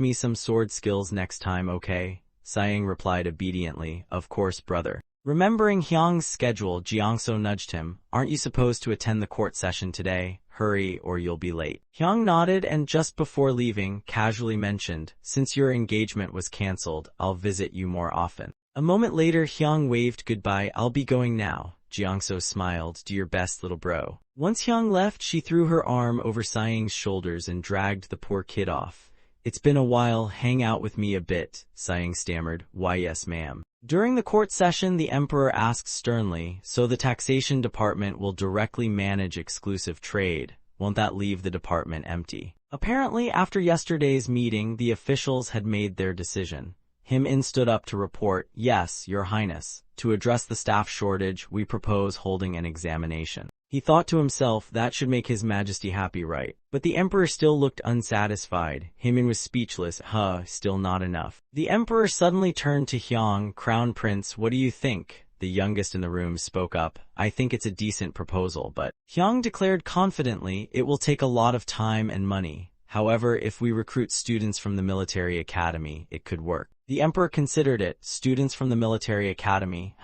me some sword skills next time, okay?" Siang replied obediently, "Of course, brother." Remembering Hyung's schedule, Jiangso nudged him. "Aren't you supposed to attend the court session today? Hurry or you'll be late." Hyung nodded and just before leaving, casually mentioned, "Since your engagement was cancelled, I'll visit you more often." A moment later, Hyung waved goodbye. "I'll be going now." Jiangso smiled. "Do your best, little bro." Once Hyung left, she threw her arm over Siang's shoulders and dragged the poor kid off. "It's been a while, hang out with me a bit," Siang stammered. "Why yes, ma'am." During the court session, the emperor asked sternly, "So the taxation department will directly manage exclusive trade. Won't that leave the department empty?" Apparently, after yesterday's meeting, the officials had made their decision. Him-in stood up to report, "Yes, your highness. To address the staff shortage, we propose holding an examination." He thought to himself, that should make his majesty happy, right? But the emperor still looked unsatisfied. Him-in was speechless. Still not enough. The emperor suddenly turned to Hyung. "Crown Prince, what do you think?" The youngest in the room spoke up. "I think it's a decent proposal, but..." Hyung declared confidently, "It will take a lot of time and money. However, if we recruit students from the military academy, it could work." The emperor considered it. "Students from the military academy,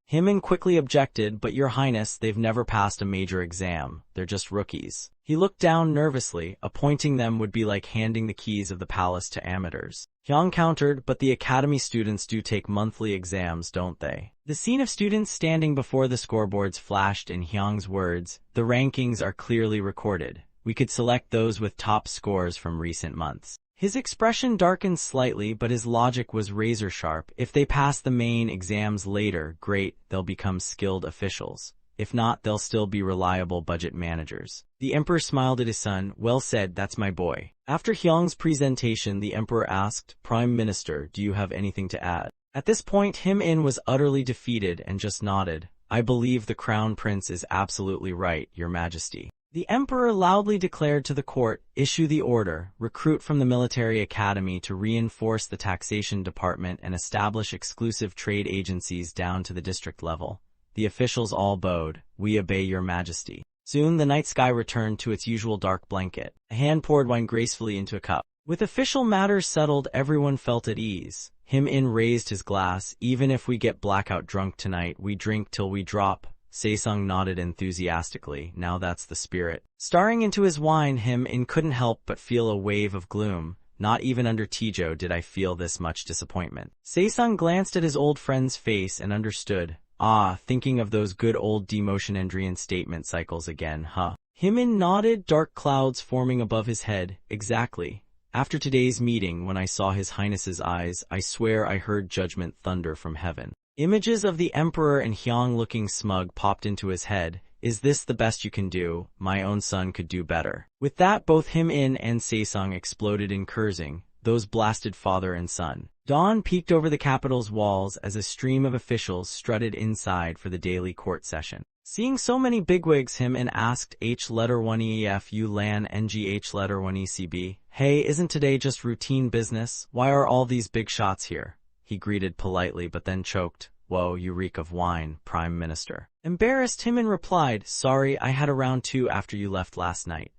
Him-in quickly objected, "But your highness, they've never passed a major exam. They're just rookies." He looked down nervously. "Appointing them would be like handing the keys of the palace to amateurs." Hyung countered, "But the academy students do take monthly exams, don't they?" The scene of students standing before the scoreboards flashed in Hyung's words. "The rankings are clearly recorded. We could select those with top scores from recent months." His expression darkened slightly, but his logic was razor-sharp. If they pass the main exams later, great, they'll become skilled officials. If not, they'll still be reliable budget managers. The emperor smiled at his son. "Well said, that's my boy." After Hyung's presentation, the emperor asked, "Prime Minister, do you have anything to add?" At this point, Him-in was utterly defeated and just nodded. "I believe the crown prince is absolutely right, your majesty." The emperor loudly declared to the court, "Issue the order, recruit from the military academy to reinforce the taxation department and establish exclusive trade agencies down to the district level." The officials all bowed. "We obey your majesty." Soon the night sky returned to its usual dark blanket. A hand poured wine gracefully into a cup. With official matters settled, everyone felt at ease. Him-in raised his glass. "Even if we get blackout drunk tonight, we drink till we drop." Saesung nodded enthusiastically. "Now that's the spirit." Staring into his wine, Him-in couldn't help but feel a wave of gloom. "Not even under Tijo did I feel this much disappointment." Saesung glanced at his old friend's face and understood. Thinking of those good old demotion and reinstatement cycles again, huh? Him-in nodded, dark clouds forming above his head. "Exactly. After today's meeting, when I saw His Highness's eyes, I swear I heard judgment thunder from heaven." Images of the emperor and Hyung looking smug popped into his head. "Is this the best you can do? My own son could do better." With that, both Him-in and Saesung exploded in cursing. Those blasted father and son. Dawn peeked over the capital's walls as a stream of officials strutted inside for the daily court session. Seeing so many bigwigs, Him-in asked, "H letter 1 EFU LAN NGH letter 1 ECB. Hey, isn't today just routine business? Why are all these big shots here?" He greeted politely but then choked. "Whoa, you reek of wine, Prime Minister." Embarrassed, Him-in replied, "Sorry, I had a round 2 after you left last night."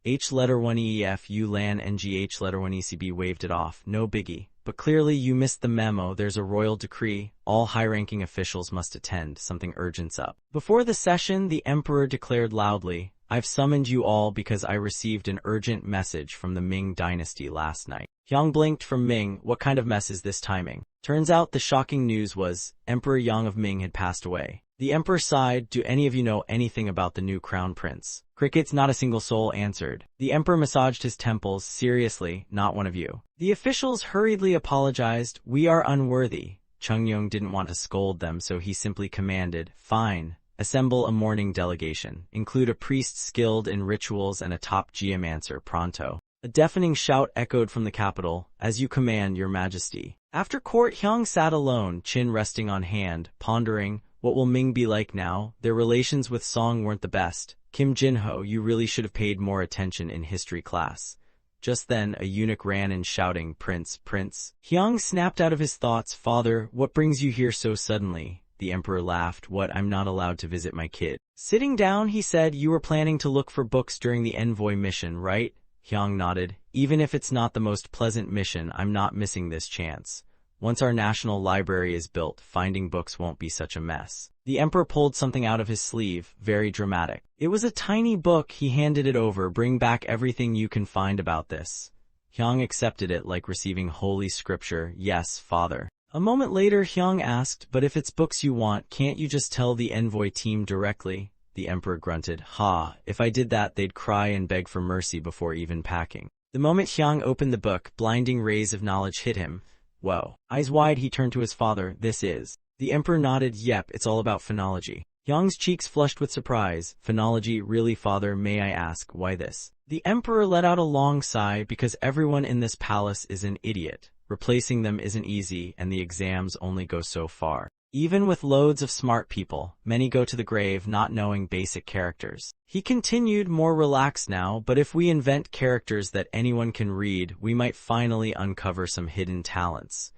H letter 1 EFU LAN NGH letter 1 ECB waved it off. "No biggie. But clearly you missed the memo. There's a royal decree. All high-ranking officials must attend. Something urgent's up." Before the session, the emperor declared loudly, "I've summoned you all because I received an urgent message from the Ming dynasty last night." Hyung blinked. "From Ming? What kind of mess is this timing?" Turns out the shocking news was, Emperor Yang of Ming had passed away. The emperor sighed. Do any of you know anything about the new crown prince? Crickets, not a single soul answered. The emperor massaged his temples. Seriously, not one of you. The officials hurriedly apologized. We are unworthy. Chungyong didn't want to scold them, so he simply commanded, fine. Assemble a morning delegation. Include a priest skilled in rituals and a top geomancer pronto. A deafening shout echoed from the capital, as you command, your majesty. After court, Hyung sat alone, chin resting on hand, pondering, what will Ming be like now? Their relations with Song weren't the best. Kim Jinho, you really should have paid more attention in history class. Just then, a eunuch ran in shouting, Prince, Prince. Hyung snapped out of his thoughts, Father, what brings you here so suddenly? The emperor laughed, what, I'm not allowed to visit my kid. Sitting down, he said, you were planning to look for books during the envoy mission, right? Hyung nodded. Even if it's not the most pleasant mission, I'm not missing this chance. Once our national library is built, finding books won't be such a mess. The emperor pulled something out of his sleeve, very dramatic. It was a tiny book. He handed it over. Bring back everything you can find about this. Hyung accepted it like receiving holy scripture. Yes, father. A moment later, Hyung asked, but if it's books you want, can't you just tell the envoy team directly? The emperor grunted. Ha, if I did that, they'd cry and beg for mercy before even packing. The moment Hyung opened the book, blinding rays of knowledge hit him. Whoa. Eyes wide, he turned to his father. This is. The emperor nodded. Yep, it's all about phonology. Hyung's cheeks flushed with surprise. Phonology, really, father? May I ask, why this? The emperor let out a long sigh. Because everyone in this palace is an idiot. Replacing them isn't easy, and the exams only go so far. Even with loads of smart people, many go to the grave not knowing basic characters. He continued, more relaxed now, but if we invent characters that anyone can read, we might finally uncover some hidden talents.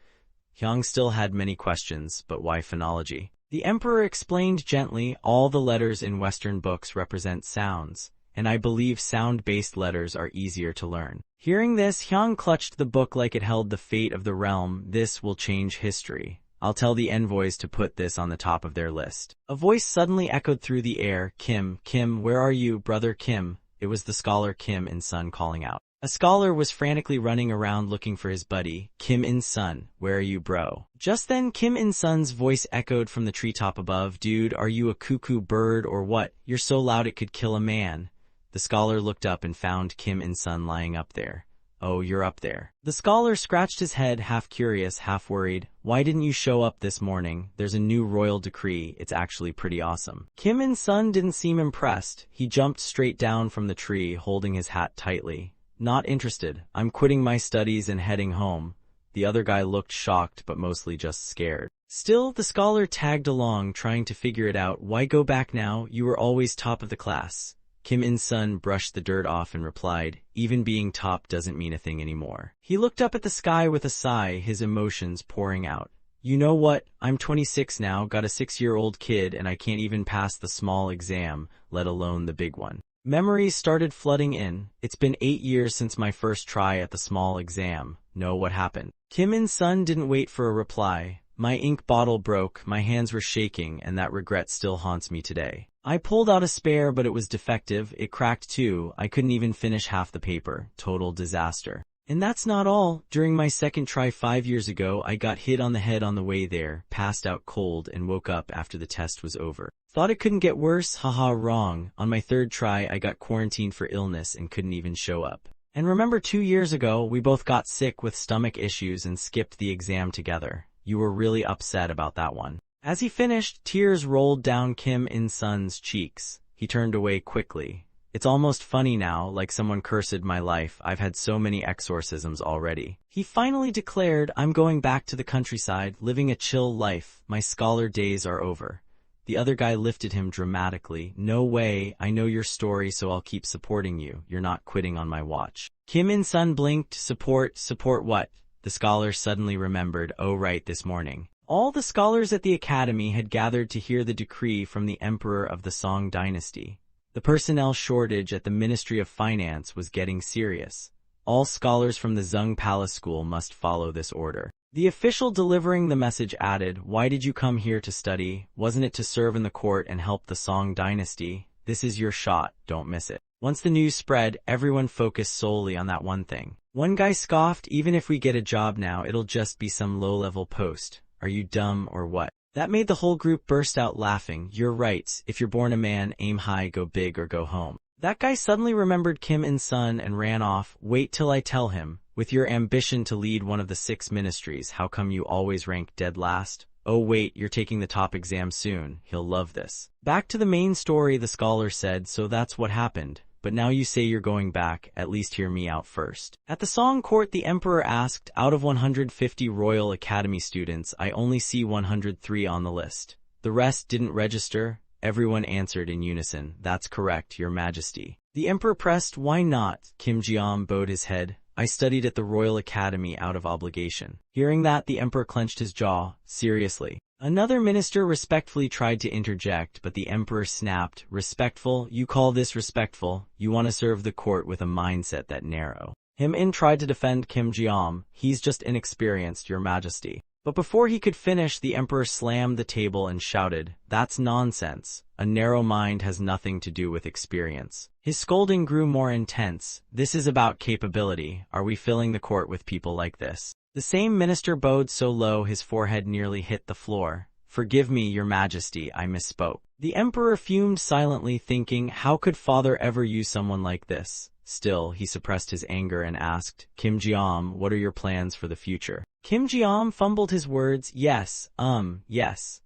Hyung still had many questions, but why phonology? The emperor explained gently, all the letters in Western books represent sounds, and I believe sound-based letters are easier to learn. Hearing this, Hyung clutched the book like it held the fate of the realm. This will change history. I'll tell the envoys to put this on the top of their list. A voice suddenly echoed through the air. Kim, Kim, where are you, brother Kim? It was the scholar Kim In-sun calling out. A scholar was frantically running around looking for his buddy. Kim In-sun, where are you, bro? Just then, Kim In-sun's voice echoed from the treetop above. Dude, are you a cuckoo bird or what? You're so loud it could kill a man. The scholar looked up and found Kim In-sun lying up there. Oh, you're up there. The scholar scratched his head, half curious, half worried. Why didn't you show up this morning? There's a new royal decree. It's actually pretty awesome. Kim In-sun didn't seem impressed. He jumped straight down from the tree, holding his hat tightly. Not interested. I'm quitting my studies and heading home. The other guy looked shocked, but mostly just scared. Still, the scholar tagged along, trying to figure it out. Why go back now? You were always top of the class. Kim In-sun brushed the dirt off and replied, even being top doesn't mean a thing anymore. He looked up at the sky with a sigh, his emotions pouring out. You know what? I'm 26 now, got a 6-year-old kid, and I can't even pass the small exam, let alone the big one. Memories started flooding in. It's been 8 years since my first try at the small exam. Know what happened? Kim In-sun didn't wait for a reply. My ink bottle broke, my hands were shaking, and that regret still haunts me today. I pulled out a spare, but it was defective. It cracked too. I couldn't even finish half the paper. Total disaster. And that's not all. During my second try 5 years ago, I got hit on the head on the way there, passed out cold, and woke up after the test was over. Thought it couldn't get worse? Haha, wrong. On my third try, I got quarantined for illness and couldn't even show up. And remember 2 years ago, we both got sick with stomach issues and skipped the exam together. You were really upset about that one. As he finished, tears rolled down Kim In-sun's cheeks. He turned away quickly. It's almost funny now, like someone cursed my life. I've had so many exorcisms already. He finally declared, I'm going back to the countryside, living a chill life. My scholar days are over. The other guy lifted him dramatically. No way, I know your story, so I'll keep supporting you. You're not quitting on my watch. Kim In-sun blinked. Support what? The scholar suddenly remembered. Oh right, this morning. All the scholars at the academy had gathered to hear the decree from the emperor of the Song dynasty. The personnel shortage at the Ministry of Finance was getting serious. All scholars from the Zung Palace School must follow this order. The official delivering the message added, why did you come here to study? Wasn't it to serve in the court and help the Song dynasty? This is your shot, don't miss it. Once the news spread, everyone focused solely on that one thing. One guy scoffed, even if we get a job now, it'll just be some low-level post. Are you dumb or what? That made the whole group burst out laughing. You're right, if you're born a man, aim high, go big or go home. That guy suddenly remembered Kim Il-sung and ran off. Wait till I tell him. With your ambition to lead one of the 6 ministries, how come you always rank dead last? Oh wait, you're taking the top exam soon. He'll love this. Back to the main story, the scholar said, so that's what happened. But now you say you're going back, at least hear me out first. At the Song court, the emperor asked, out of 150 Royal Academy students, I only see 103 on the list. The rest didn't register? Everyone answered in unison, that's correct, your majesty. The emperor pressed, why not? Kim Jeom bowed his head. I studied at the Royal Academy out of obligation. Hearing that, the emperor clenched his jaw. Seriously. Another minister respectfully tried to interject, but the emperor snapped, respectful? You call this respectful? You want to serve the court with a mindset that narrow. Him tried to defend Kim Jeom. He's just inexperienced, your majesty. But before he could finish, the emperor slammed the table and shouted, that's nonsense. A narrow mind has nothing to do with experience. His scolding grew more intense. This is about capability. Are we filling the court with people like this? The same minister bowed so low his forehead nearly hit the floor. Forgive me, your majesty, I misspoke. The emperor fumed silently, thinking, how could father ever use someone like this? Still, he suppressed his anger and asked, Kim Jeom, what are your plans for the future? Kim Jeom fumbled his words, yes.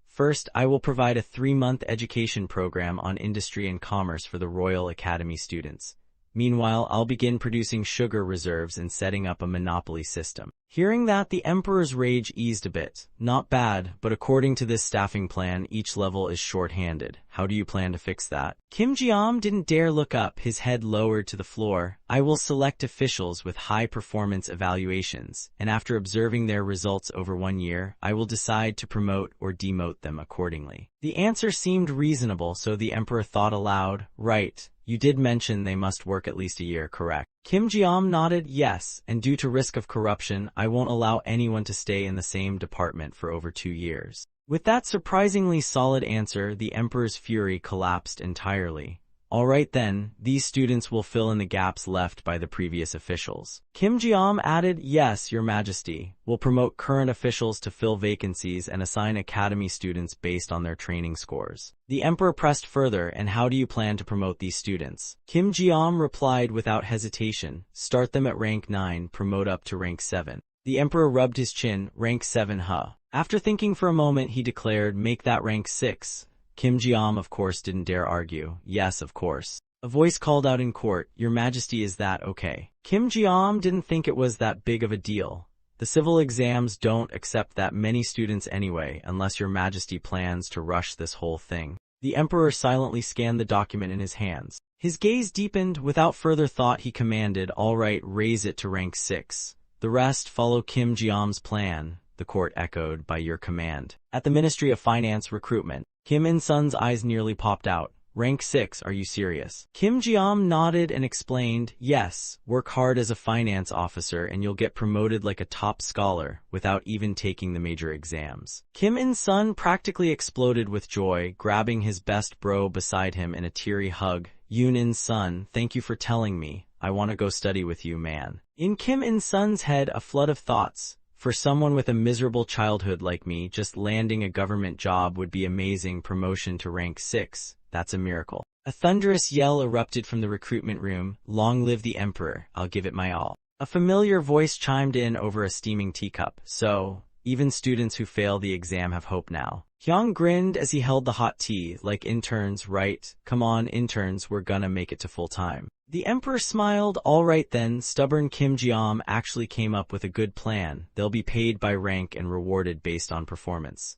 First, I will provide a 3-month education program on industry and commerce for the Royal Academy students. Meanwhile, I'll begin producing sugar reserves and setting up a monopoly system. Hearing that, the emperor's rage eased a bit. Not bad, but according to this staffing plan, each level is short-handed. How do you plan to fix that? Kim Jeom didn't dare look up, his head lowered to the floor. I will select officials with high-performance evaluations, and after observing their results over 1 year, I will decide to promote or demote them accordingly. The answer seemed reasonable, so the emperor thought aloud, right. You did mention they must work at least a year, correct? Kim Jeom nodded, yes, and due to risk of corruption, I won't allow anyone to stay in the same department for over 2 years. With that surprisingly solid answer, the emperor's fury collapsed entirely. All right then, these students will fill in the gaps left by the previous officials. Kim Jeom added, yes, your majesty. We'll promote current officials to fill vacancies and assign academy students based on their training scores. The emperor pressed further, and how do you plan to promote these students? Kim Jeom replied without hesitation, start them at rank 9, promote up to rank 7. The emperor rubbed his chin, rank 7 huh. After thinking for a moment, he declared, make that rank 6. Kim Jeom, of course, didn't dare argue. Yes, of course. A voice called out in court, your majesty, is that okay? Kim Jeom didn't think it was that big of a deal. The civil exams don't accept that many students anyway, unless your majesty plans to rush this whole thing. The emperor silently scanned the document in his hands. His gaze deepened. Without further thought, he commanded, all right, raise it to rank 6. The rest follow Kim Jeom's plan. The court echoed, by your command. At the Ministry of Finance recruitment, Kim Il-sung's eyes nearly popped out. Rank 6, are you serious? Kim Jeom nodded and explained, yes, work hard as a finance officer and you'll get promoted like a top scholar without even taking the major exams. Kim Il-sung practically exploded with joy, grabbing his best bro beside him in a teary hug. Yoon Il-sung, thank you for telling me. I want to go study with you, man. In Kim Il-sung's head, a flood of thoughts. For someone with a miserable childhood like me, just landing a government job would be amazing. Promotion to rank 6. That's a miracle. A thunderous yell erupted from the recruitment room. Long live the emperor. I'll give it my all. A familiar voice chimed in over a steaming teacup. So, even students who fail the exam have hope now. Hyung grinned as he held the hot tea, like interns, right? Come on, interns, we're gonna make it to full time. The emperor smiled. All right then, stubborn Kim Jeom actually came up with a good plan. They'll be paid by rank and rewarded based on performance.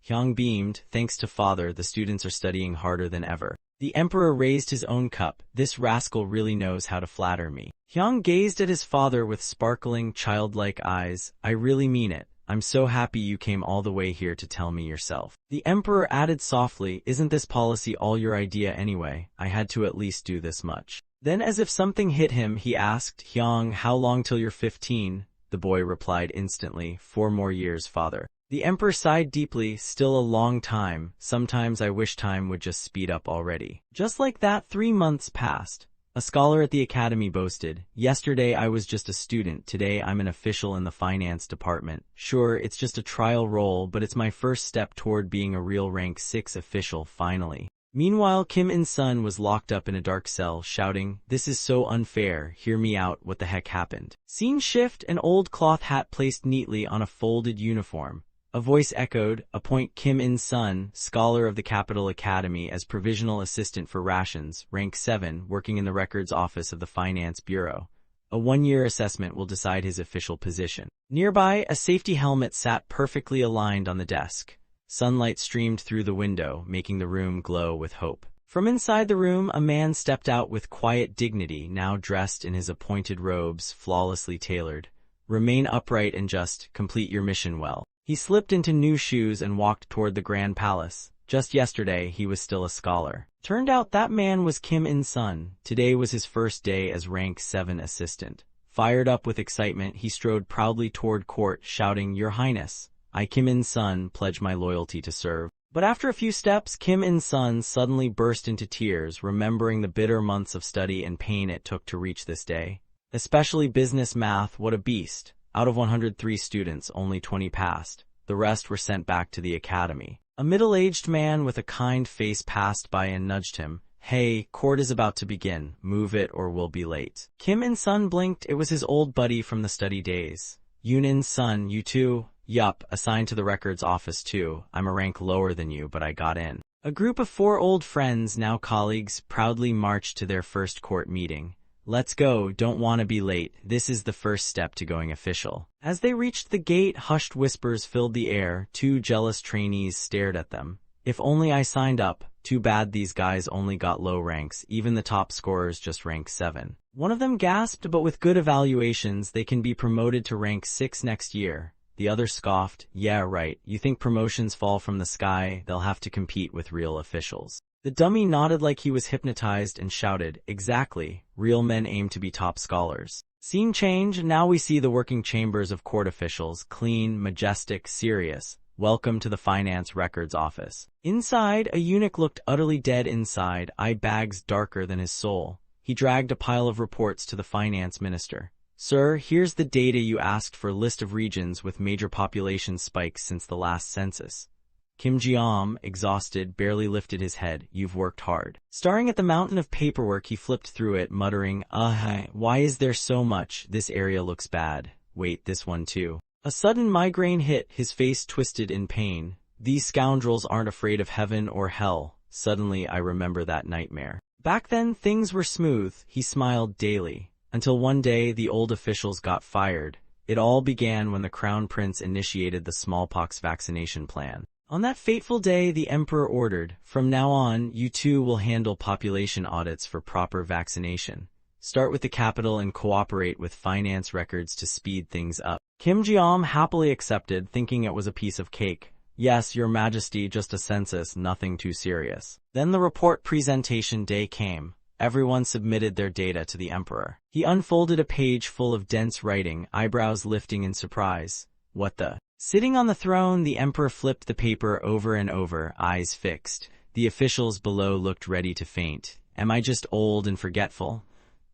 Hyung beamed. Thanks to father, the students are studying harder than ever. The emperor raised his own cup. This rascal really knows how to flatter me. Hyung gazed at his father with sparkling, childlike eyes. I really mean it. I'm so happy you came all the way here to tell me yourself. The emperor added softly, isn't this policy all your idea anyway? I had to at least do this much. Then, as if something hit him, he asked, Hyung, how long till you're 15? The boy replied instantly, 4 more years, father. The emperor sighed deeply. Still a long time. Sometimes I wish time would just speed up already. Just like that, 3 months passed. A scholar at the academy boasted. Yesterday I was just a student, today I'm an official in the finance department. Sure, it's just a trial role, but it's my first step toward being a real rank 6 official, finally. Meanwhile, Kim In-sun was locked up in a dark cell, shouting, "This is so unfair, hear me out, what the heck happened?" Scene shift, an old cloth hat placed neatly on a folded uniform. A voice echoed, "Appoint Kim In-sun, scholar of the Capital Academy, as provisional assistant for rations, rank 7, working in the records office of the Finance Bureau. A 1-year assessment will decide his official position." Nearby, a safety helmet sat perfectly aligned on the desk. Sunlight streamed through the window, making the room glow with hope. From inside the room, a man stepped out with quiet dignity, now dressed in his appointed robes, flawlessly tailored. "Remain upright and just complete your mission well." He slipped into new shoes and walked toward the Grand Palace. Just yesterday, he was still a scholar. Turned out that man was Kim In-sun. Today was his first day as rank 7 assistant. Fired up with excitement, he strode proudly toward court, shouting, "Your Highness, I, Kim In-sun, pledge my loyalty to serve." But after a few steps, Kim In-sun suddenly burst into tears, remembering the bitter months of study and pain it took to reach this day. Especially business math, what a beast. Out of 103 students, only 20 passed. The rest were sent back to the academy. A middle-aged man with a kind face passed by and nudged him. "Hey, court is about to begin. Move it or we'll be late." Kim In-sun blinked. It was his old buddy from the study days. "Yoon In-sun, you too?" "Yup, assigned to the records office too. I'm a rank lower than you, but I got in." A group of 4 old friends, now colleagues, proudly marched to their first court meeting. "Let's go, don't want to be late. This is the first step to going official." As they reached the gate, hushed whispers filled the air. 2 jealous trainees stared at them. "If only I signed up. Too bad these guys only got low ranks, even the top scorers just rank 7. One of them gasped, "But with good evaluations, they can be promoted to rank 6 next year." The other scoffed, "Yeah, right. You think promotions fall from the sky? They'll have to compete with real officials." The dummy nodded like he was hypnotized and shouted, "Exactly. Real men aim to be top scholars." Scene change, now we see the working chambers of court officials, clean, majestic, serious. Welcome to the finance records office. Inside, a eunuch looked utterly dead inside, eye bags darker than his soul. He dragged a pile of reports to the finance minister. "Sir, here's the data you asked for, list of regions with major population spikes since the last census." Kim Ji-am, exhausted, barely lifted his head. "You've worked hard." Staring at the mountain of paperwork, he flipped through it, muttering, Why is there so much? This area looks bad. Wait, this one too." A sudden migraine hit, his face twisted in pain. "These scoundrels aren't afraid of heaven or hell." Suddenly, I remember that nightmare. Back then, things were smooth. He smiled daily. Until one day, the old officials got fired. It all began when the Crown Prince initiated the smallpox vaccination plan. On that fateful day, the Emperor ordered, "From now on, you two will handle population audits for proper vaccination. Start with the capital and cooperate with finance records to speed things up." Kim Ji-am happily accepted, thinking it was a piece of cake. "Yes, Your Majesty, just a census, nothing too serious." Then the report presentation day came. Everyone submitted their data to the Emperor. He unfolded a page full of dense writing, eyebrows lifting in surprise. "What the?" Sitting on the throne, the Emperor flipped the paper over and over, eyes fixed. The officials below looked ready to faint. Am I just old and forgetful?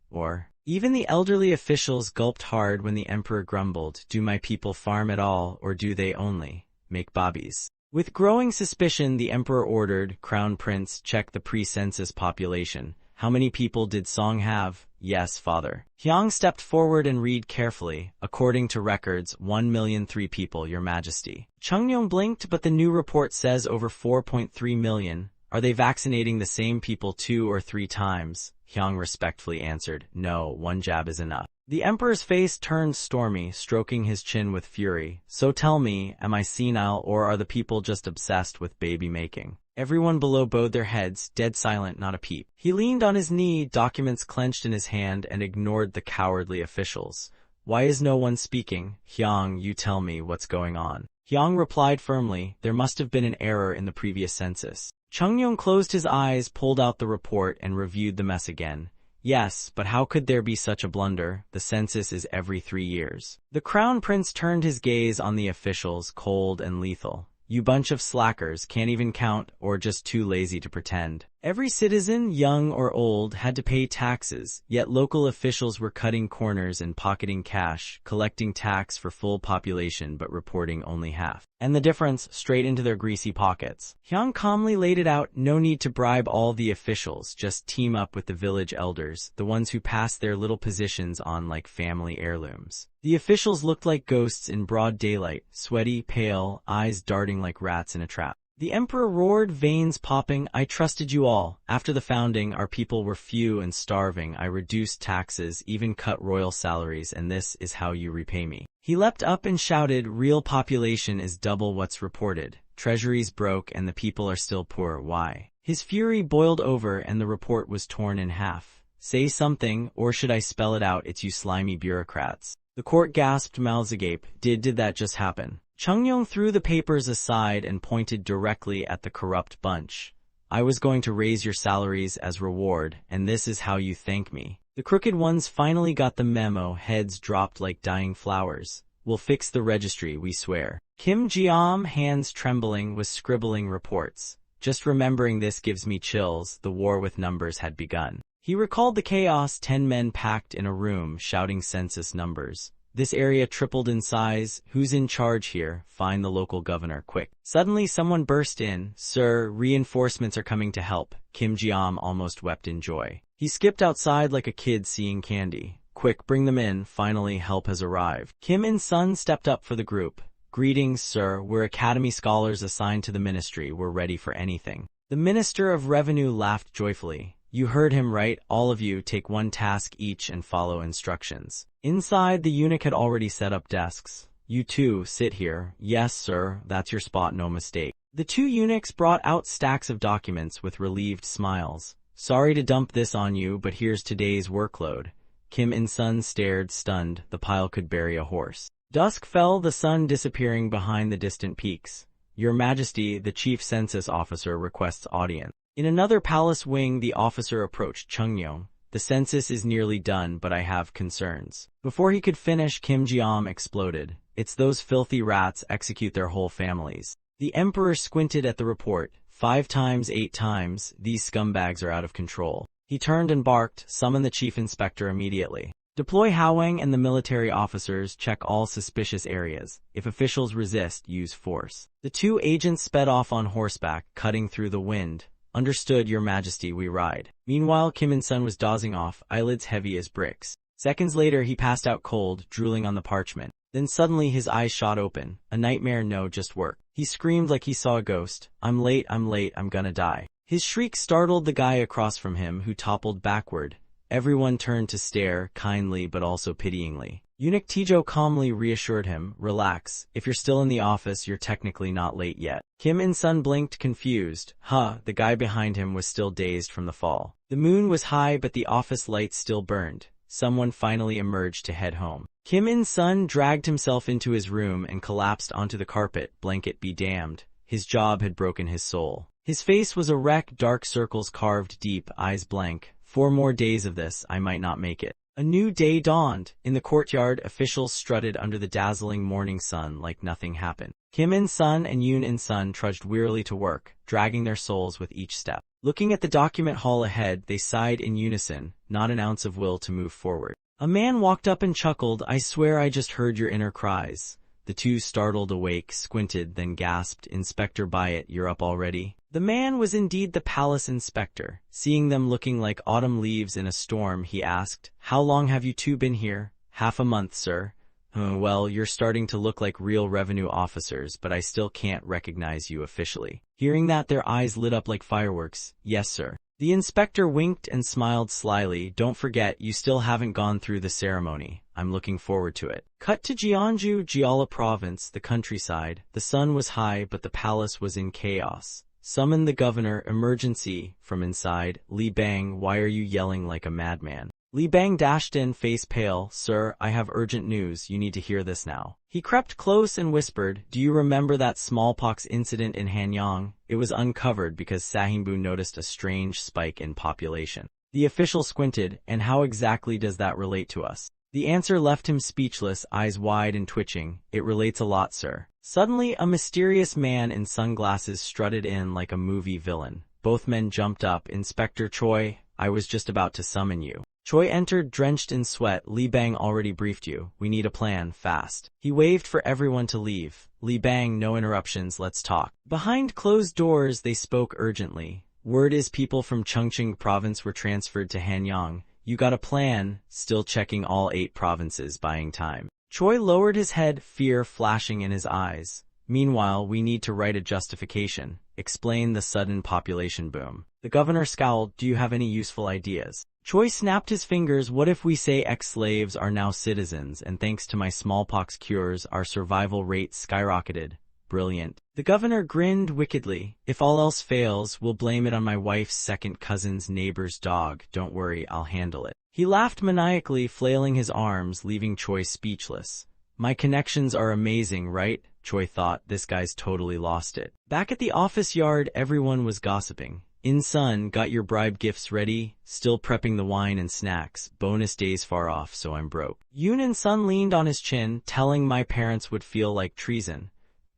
Or, even the elderly officials gulped hard when the Emperor grumbled, "Do my people farm at all, or do they only make bobbies?" With growing suspicion, the Emperor ordered, "Crown Prince, check the pre-census population. How many people did Song have?" "Yes, father." Hyang stepped forward and read carefully. "According to records, 1,000,003 people, Your Majesty." Chungnyeong blinked, "But the new report says over 4.3 million. Are they vaccinating the same people 2 or 3 times? Hyang respectfully answered, "No, 1 jab is enough." The Emperor's face turned stormy, stroking his chin with fury. "So tell me, am I senile or are the people just obsessed with baby-making?" Everyone below bowed their heads, dead silent, not a peep. He leaned on his knee, documents clenched in his hand, and ignored the cowardly officials. "Why is no one speaking? Hyang, you tell me what's going on." Hyang replied firmly, "There must have been an error in the previous census." Chungnyeong closed his eyes, pulled out the report, and reviewed the mess again. "Yes, but how could there be such a blunder? The census is every 3 years. The Crown Prince turned his gaze on the officials, cold and lethal. You bunch of slackers, can't even count or just too lazy to pretend. Every citizen, young or old, had to pay taxes, yet local officials were cutting corners and pocketing cash, collecting tax for full population but reporting only half. And the difference, straight into their greasy pockets. Hyung calmly laid it out, no need to bribe all the officials, just team up with the village elders, the ones who passed their little positions on like family heirlooms. The officials looked like ghosts in broad daylight, sweaty, pale, eyes darting like rats in a trap. The emperor roared, veins popping, I trusted you all. After the founding, our people were few and starving. I reduced taxes, even cut royal salaries, and this is how you repay me. He leapt up and shouted, real population is double what's reported. Treasuries broke and the people are still poor. Why? His fury boiled over and the report was torn in half. Say something, or should I spell it out? It's you slimy bureaucrats. The court gasped, mouths agape. Did that just happen? Chungyong threw the papers aside and pointed directly at the corrupt bunch. I was going to raise your salaries as reward, and this is how you thank me. The crooked ones finally got the memo, heads dropped like dying flowers. We'll fix the registry, we swear. Kim Jiam, hands trembling, was scribbling reports. Just remembering this gives me chills. The war with numbers had begun. He recalled the chaos, 10 men packed in a room, shouting census numbers. This area tripled in size. Who's in charge here? Find the local governor, quick. Suddenly someone burst in. Sir, reinforcements are coming to help. Kim Jiam almost wept in joy. He skipped outside like a kid seeing candy. Quick, bring them in. Finally, help has arrived. Kim In-sun stepped up for the group. Greetings, sir. We're academy scholars assigned to the ministry. We're ready for anything. The Minister of Revenue laughed joyfully. You heard him right. All of you take one task each and follow instructions. Inside, the eunuch had already set up desks. You two, sit here. Yes, sir, that's your spot, no mistake. The two eunuchs brought out stacks of documents with relieved smiles. Sorry to dump this on you, but here's today's workload. Kim In-sun stared, stunned. The pile could bury a horse. Dusk fell, the sun disappearing behind the distant peaks. Your Majesty, the chief census officer requests audience. In another palace wing, the officer approached Chungyong. The census is nearly done, but I have concerns. Before he could finish, Kim Jiam exploded. It's those filthy rats, execute their whole families. The emperor squinted at the report. 5 times, 8 times, these scumbags are out of control. He turned and barked, summon the chief inspector immediately. Deploy Hawang and the military officers, check all suspicious areas. If officials resist, use force. The two agents sped off on horseback, cutting through the wind. Understood, Your Majesty, we ride. Meanwhile, Kim In-sun was dozing off, eyelids heavy as bricks. Seconds later, he passed out cold, drooling on the parchment. Then suddenly his eyes shot open. A nightmare, no, just work. He screamed like he saw a ghost. I'm late, I'm gonna die. His shriek startled the guy across from him, who toppled backward. Everyone turned to stare, kindly but also pityingly. Eunuch Tijo calmly reassured him, relax, if you're still in the office, you're technically not late yet. Kim In-sun blinked, confused. The guy behind him was still dazed from the fall. The moon was high, but the office lights still burned. Someone finally emerged to head home. Kim In-sun dragged himself into his room and collapsed onto the carpet, blanket be damned. His job had broken his soul. His face was a wreck, dark circles carved deep, eyes blank. 4 more days of this, I might not make it. A new day dawned. In the courtyard, officials strutted under the dazzling morning sun like nothing happened. Kim In-sun and Yoon In-sun trudged wearily to work, dragging their souls with each step. Looking at the document hall ahead, they sighed in unison, not an ounce of will to move forward. A man walked up and chuckled, I swear I just heard your inner cries. The two startled awake, squinted, then gasped, Inspector Byatt, you're up already? The man was indeed the palace inspector. Seeing them looking like autumn leaves in a storm, he asked, How long have you two been here? Half a month, sir. Well, you're starting to look like real revenue officers, but I still can't recognize you officially. Hearing that, their eyes lit up like fireworks. Yes, sir. The inspector winked and smiled slyly. Don't forget, you still haven't gone through the ceremony. I'm looking forward to it. Cut to Jeonju, Jeolla province, the countryside. The sun was high, but the palace was in chaos. Summon the governor, emergency. From inside, Li Bang, why are you yelling like a madman? Li Bang dashed in, face pale. Sir, I have urgent news. You need to hear this now. He crept close and whispered, Do you remember that smallpox incident in Hanyang? It was uncovered because Sahimbu noticed a strange spike in population. The official squinted, and how exactly does that relate to us? The answer left him speechless, eyes wide and twitching. It relates a lot, sir. Suddenly, a mysterious man in sunglasses strutted in like a movie villain. Both men jumped up. Inspector Choi, I was just about to summon you. Choi entered, drenched in sweat. Li Bang already briefed you. We need a plan, fast. He waved for everyone to leave. Li Bang, no interruptions, let's talk. Behind closed doors, they spoke urgently. Word is people from Chongqing province were transferred to Hanyang. You got a plan? Still checking all 8 provinces, buying time. Choi lowered his head, fear flashing in his eyes. Meanwhile, we need to write a justification. Explain the sudden population boom. The governor scowled. Do you have any useful ideas? Choi snapped his fingers. What if we say ex-slaves are now citizens, and thanks to my smallpox cures, our survival rate skyrocketed? Brilliant. The governor grinned wickedly. If all else fails, we'll blame it on my wife's second cousin's neighbor's dog. Don't worry, I'll handle it. He laughed maniacally, flailing his arms, leaving Choi speechless. My connections are amazing, right? Choi thought, this guy's totally lost it. Back at the office yard, everyone was gossiping. In-sun, got your bribe gifts ready? Still prepping the wine and snacks. Bonus days far off, so I'm broke. Yoon In-sun leaned on his chin, telling my parents would feel like treason.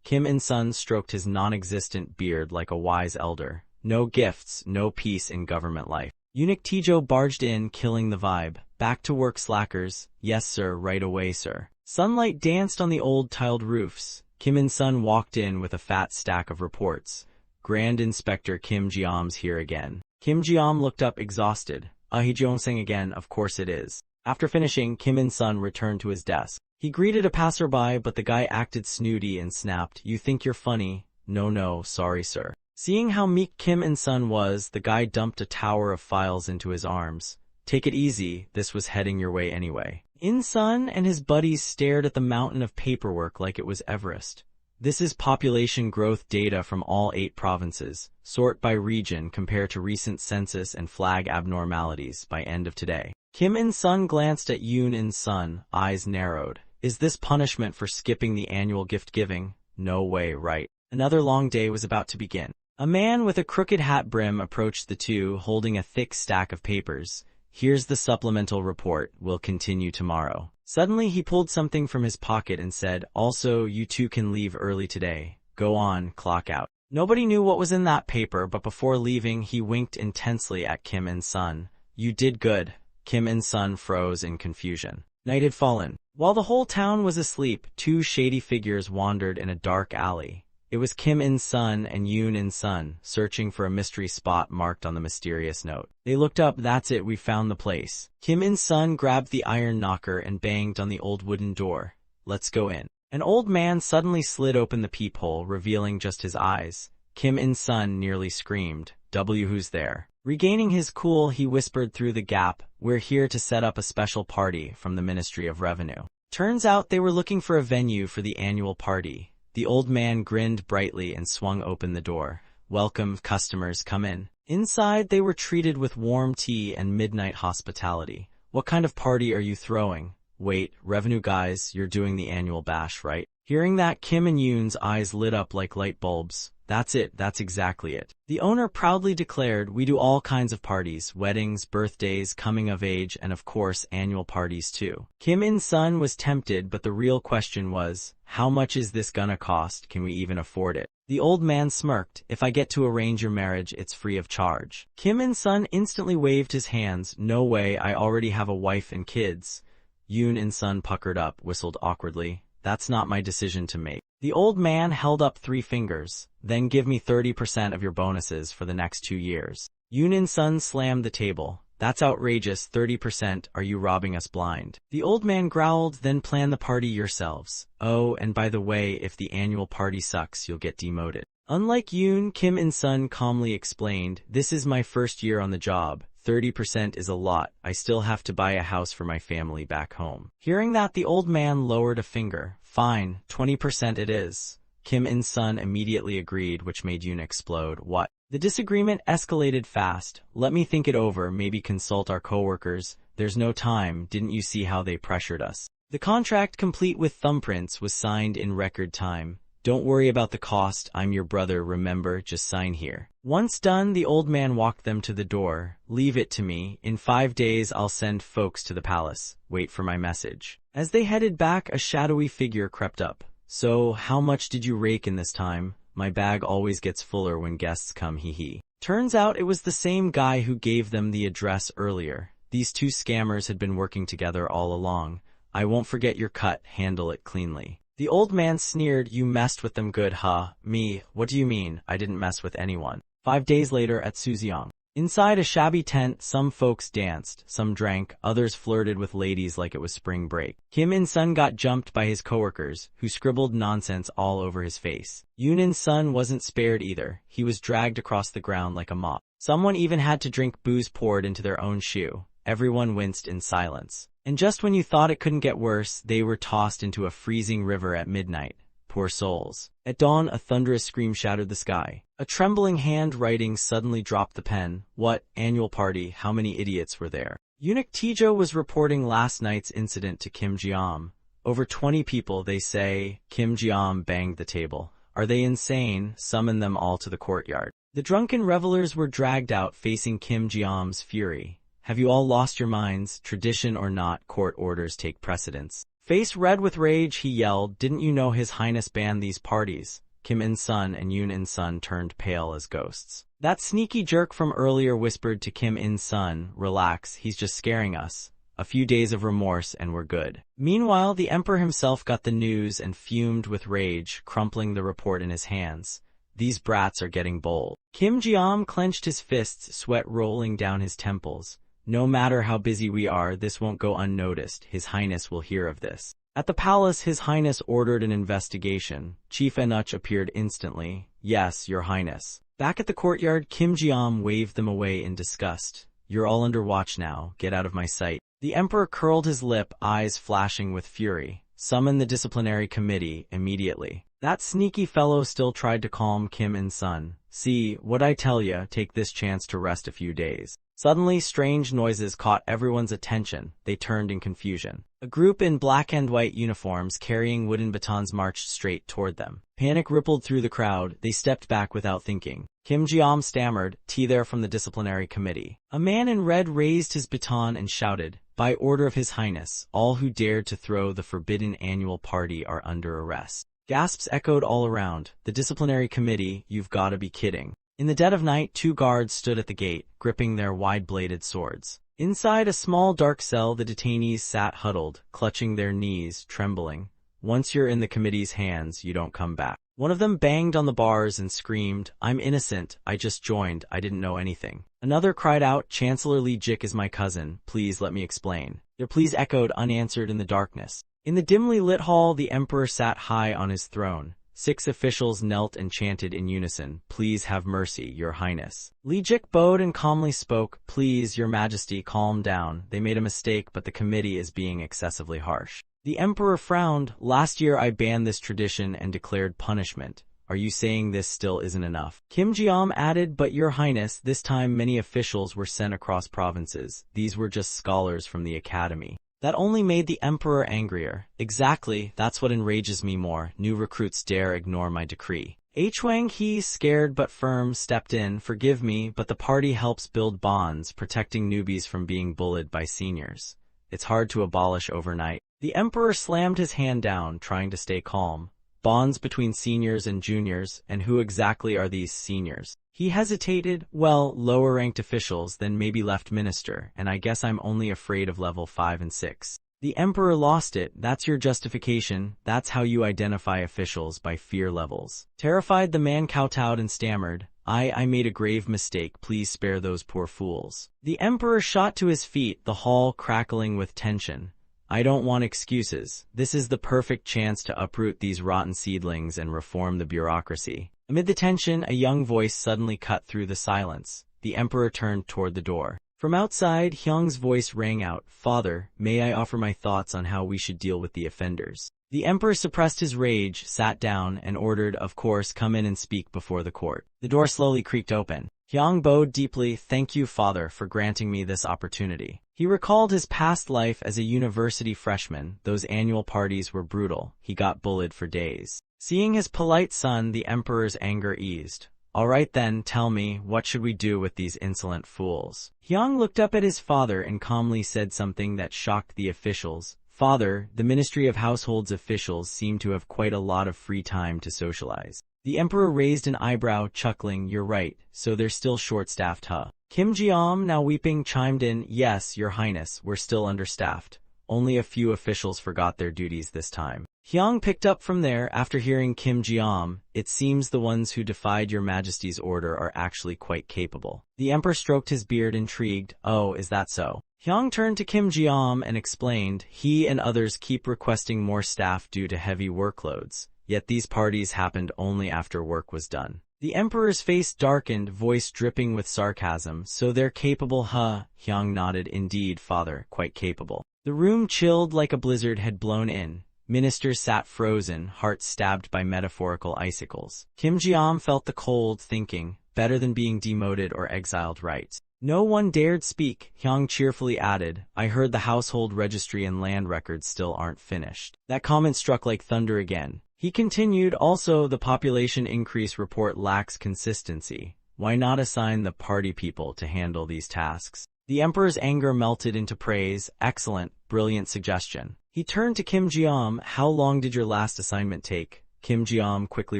Kim In-sun stroked his non-existent beard like a wise elder. No gifts, no peace in government life. Eunuch Tijo barged in, killing the vibe. Back to work, slackers. Yes, sir, right away, sir. Sunlight danced on the old tiled roofs. Kim In-sun walked in with a fat stack of reports. Grand Inspector Kim Jiam's here again. Kim Jiam looked up exhausted. Ahijonseng again, of course it is. After finishing, Kim In-sun returned to his desk. He greeted a passerby, but the guy acted snooty and snapped, You think you're funny? No, sorry, sir. Seeing how meek Kim In-sun was, the guy dumped a tower of files into his arms. Take it easy, this was heading your way anyway. In-sun and his buddies stared at the mountain of paperwork like it was Everest. This is population growth data from all 8 provinces. Sort by region, compare to recent census and flag abnormalities by end of today. Kim In-sun glanced at Yoon In-sun, eyes narrowed. Is this punishment for skipping the annual gift giving? No way, right? Another long day was about to begin. A man with a crooked hat brim approached the two, holding a thick stack of papers. Here's the supplemental report. We'll continue tomorrow. Suddenly, he pulled something from his pocket and said, Also, you two can leave early today. Go on, clock out. Nobody knew what was in that paper, but before leaving, he winked intensely at Kim In-sun. You did good. Kim In-sun froze in confusion. Night had fallen. While the whole town was asleep, 2 shady figures wandered in a dark alley. It was Kim In-sun and Yoon In-sun, searching for a mystery spot marked on the mysterious note. They looked up. That's it, we found the place. Kim In-sun grabbed the iron knocker and banged on the old wooden door. Let's go in. An old man suddenly slid open the peephole, revealing just his eyes. Kim In-sun nearly screamed. Who's there? Regaining his cool, he whispered through the gap, We're here to set up a special party from the Ministry of Revenue. Turns out they were looking for a venue for the annual party. The old man grinned brightly and swung open the door. Welcome, customers, come in. Inside, they were treated with warm tea and midnight hospitality. What kind of party are you throwing? Wait, revenue guys, you're doing the annual bash, right? Hearing that, Kim and Yoon's eyes lit up like light bulbs. That's it, that's exactly it. The owner proudly declared, We do all kinds of parties, weddings, birthdays, coming of age, and of course, annual parties too. Kim In-sun was tempted, but the real question was, how much is this gonna cost? Can we even afford it? The old man smirked. If I get to arrange your marriage, it's free of charge. Kim In-sun instantly waved his hands. No way, I already have a wife and kids. Yoon In-sun puckered up, whistled awkwardly. That's not my decision to make. The old man held up 3 fingers. Then give me 30% of your bonuses for the next 2 years. Yoon In-sun slammed the table. That's outrageous, 30%, are you robbing us blind? The old man growled, then plan the party yourselves. Oh, and by the way, if the annual party sucks, you'll get demoted. Unlike Yoon, Kim In-sun calmly explained, This is my first year on the job. 30% is a lot. I still have to buy a house for my family back home. Hearing that, the old man lowered a finger. Fine, 20% it is. Kim In-sun immediately agreed, which made Yoon explode. What? The disagreement escalated fast. Let me think it over, maybe consult our coworkers. There's no time, didn't you see how they pressured us? The contract, complete with thumbprints, was signed in record time. Don't worry about the cost, I'm your brother, remember, just sign here. Once done, the old man walked them to the door. Leave it to me, in 5 days I'll send folks to the palace. Wait for my message. As they headed back, a shadowy figure crept up. So, how much did you rake in this time? My bag always gets fuller when guests come, hee hee. Turns out it was the same guy who gave them the address earlier. These two scammers had been working together all along. I won't forget your cut, handle it cleanly. The old man sneered, you messed with them good, huh? Me, what do you mean? I didn't mess with anyone. 5 days later at Joseon. Inside a shabby tent, some folks danced, some drank, others flirted with ladies like it was spring break. Kim In-sun got jumped by his coworkers, who scribbled nonsense all over his face. Yoon In-sun wasn't spared either. He was dragged across the ground like a mop. Someone even had to drink booze poured into their own shoe. Everyone winced in silence. And just when you thought it couldn't get worse, they were tossed into a freezing river at midnight. Poor souls. At dawn, a thunderous scream shattered the sky. A trembling hand writing suddenly dropped the pen. What? Annual party? How many idiots were there? Eunuch Tijo was reporting last night's incident to Kim Jeom. Over 20 people, they say. Kim Jeom banged the table. Are they insane? Summon them all to the courtyard. The drunken revelers were dragged out, facing Kim Jeom's fury. Have you all lost your minds? Tradition or not, court orders take precedence. Face red with rage, he yelled, didn't you know His Highness banned these parties? Kim In-sun and Yoon In-sun turned pale as ghosts. That sneaky jerk from earlier whispered to Kim In-sun, relax, he's just scaring us. A few days of remorse and we're good. Meanwhile, the emperor himself got the news and fumed with rage, crumpling the report in his hands. These brats are getting bold. Kim Jeom clenched his fists, sweat rolling down his temples. No matter how busy we are, this won't go unnoticed. His Highness will hear of this. At the palace, His Highness ordered an investigation. Chief Enuch appeared instantly. Yes, Your Highness. Back at the courtyard, Kim Jeom waved them away in disgust. You're all under watch now. Get out of my sight. The emperor curled his lip, eyes flashing with fury. Summon the disciplinary committee immediately. That sneaky fellow still tried to calm Kim In-sun. See, what I tell ya, take this chance to rest a few days. Suddenly, strange noises caught everyone's attention. They turned in confusion. A group in black and white uniforms carrying wooden batons marched straight toward them. Panic rippled through the crowd. They stepped back without thinking. Kim Jeom stammered, "Tea there from the disciplinary committee." A man in red raised his baton and shouted, "By order of His Highness, all who dared to throw the forbidden annual party are under arrest." Gasps echoed all around. The disciplinary committee, you've gotta be kidding. In the dead of night, 2 guards stood at the gate, gripping their wide-bladed swords. Inside a small dark cell, the detainees sat huddled, clutching their knees, trembling. Once you're in the committee's hands, you don't come back. One of them banged on the bars and screamed, "I'm innocent, I just joined, I didn't know anything." Another cried out, "Chancellor Lee Jik is my cousin, please let me explain." Their pleas echoed unanswered in the darkness. In the dimly lit hall, the emperor sat high on his throne. 6 officials knelt and chanted in unison, "Please have mercy, Your Highness." Lee Jik bowed and calmly spoke, "Please, Your Majesty, calm down. They made a mistake, but the committee is being excessively harsh." The emperor frowned. "Last year I banned this tradition and declared punishment. Are you saying this still isn't enough?" Kim Jeom added, "But Your Highness, this time many officials were sent across provinces. These were just scholars from the academy." That only made the emperor angrier. Exactly, that's what enrages me more. New recruits dare ignore my decree. Wang He, scared but firm, stepped in. "Forgive me, but the party helps build bonds, protecting newbies from being bullied by seniors. It's hard to abolish overnight." The emperor slammed his hand down, trying to stay calm. Bonds between seniors and juniors, and who exactly are these seniors? He hesitated. "Well, lower-ranked officials, then maybe left minister, and I guess I'm only afraid of level 5 and 6. The emperor lost it. "That's your justification? That's how you identify officials, by fear levels?" Terrified, the man kowtowed and stammered, I made a grave mistake. Please spare those poor fools." The emperor shot to his feet, the hall crackling with tension. "I don't want excuses. This is the perfect chance to uproot these rotten seedlings and reform the bureaucracy." Amid the tension, a young voice suddenly cut through the silence. The emperor turned toward the door. From outside, Hyung's voice rang out, "Father, may I offer my thoughts on how we should deal with the offenders?" The emperor suppressed his rage, sat down, and ordered, "Of course, come in and speak before the court." The door slowly creaked open. Hyung bowed deeply. "Thank you, Father, for granting me this opportunity." He recalled his past life as a university freshman. Those annual parties were brutal. He got bullied for days. Seeing his polite son, the emperor's anger eased. All right then, tell me, what should we do with these insolent fools? Hyang looked up at his father and calmly said something that shocked the officials. Father, the Ministry of Household's officials seem to have quite a lot of free time to socialize. The emperor raised an eyebrow, chuckling, you're right, so they're still short-staffed, huh? Kim Ji-am, now weeping, chimed in, yes, your highness, we're still understaffed. Only a few officials forgot their duties this time. Hyang picked up from there after hearing Kim Ji-am, it seems the ones who defied your majesty's order are actually quite capable. The emperor stroked his beard, intrigued, oh, is that so? Hyang turned to Kim Ji-am and explained, he and others keep requesting more staff due to heavy workloads, yet these parties happened only after work was done. The emperor's face darkened, voice dripping with sarcasm, so they're capable, huh? Hyang nodded, indeed, father, quite capable. The room chilled like a blizzard had blown in. Ministers sat frozen, hearts stabbed by metaphorical icicles. Kim Ji-am felt the cold, thinking, better than being demoted or exiled, right? No one dared speak. Hyang cheerfully added, I heard the household registry and land records still aren't finished. That comment struck like thunder again. He continued, also, the population increase report lacks consistency. Why not assign the party people to handle these tasks? The emperor's anger melted into praise. Excellent, brilliant suggestion. He turned to Kim Ji-am, how long did your last assignment take? Kim Ji-am quickly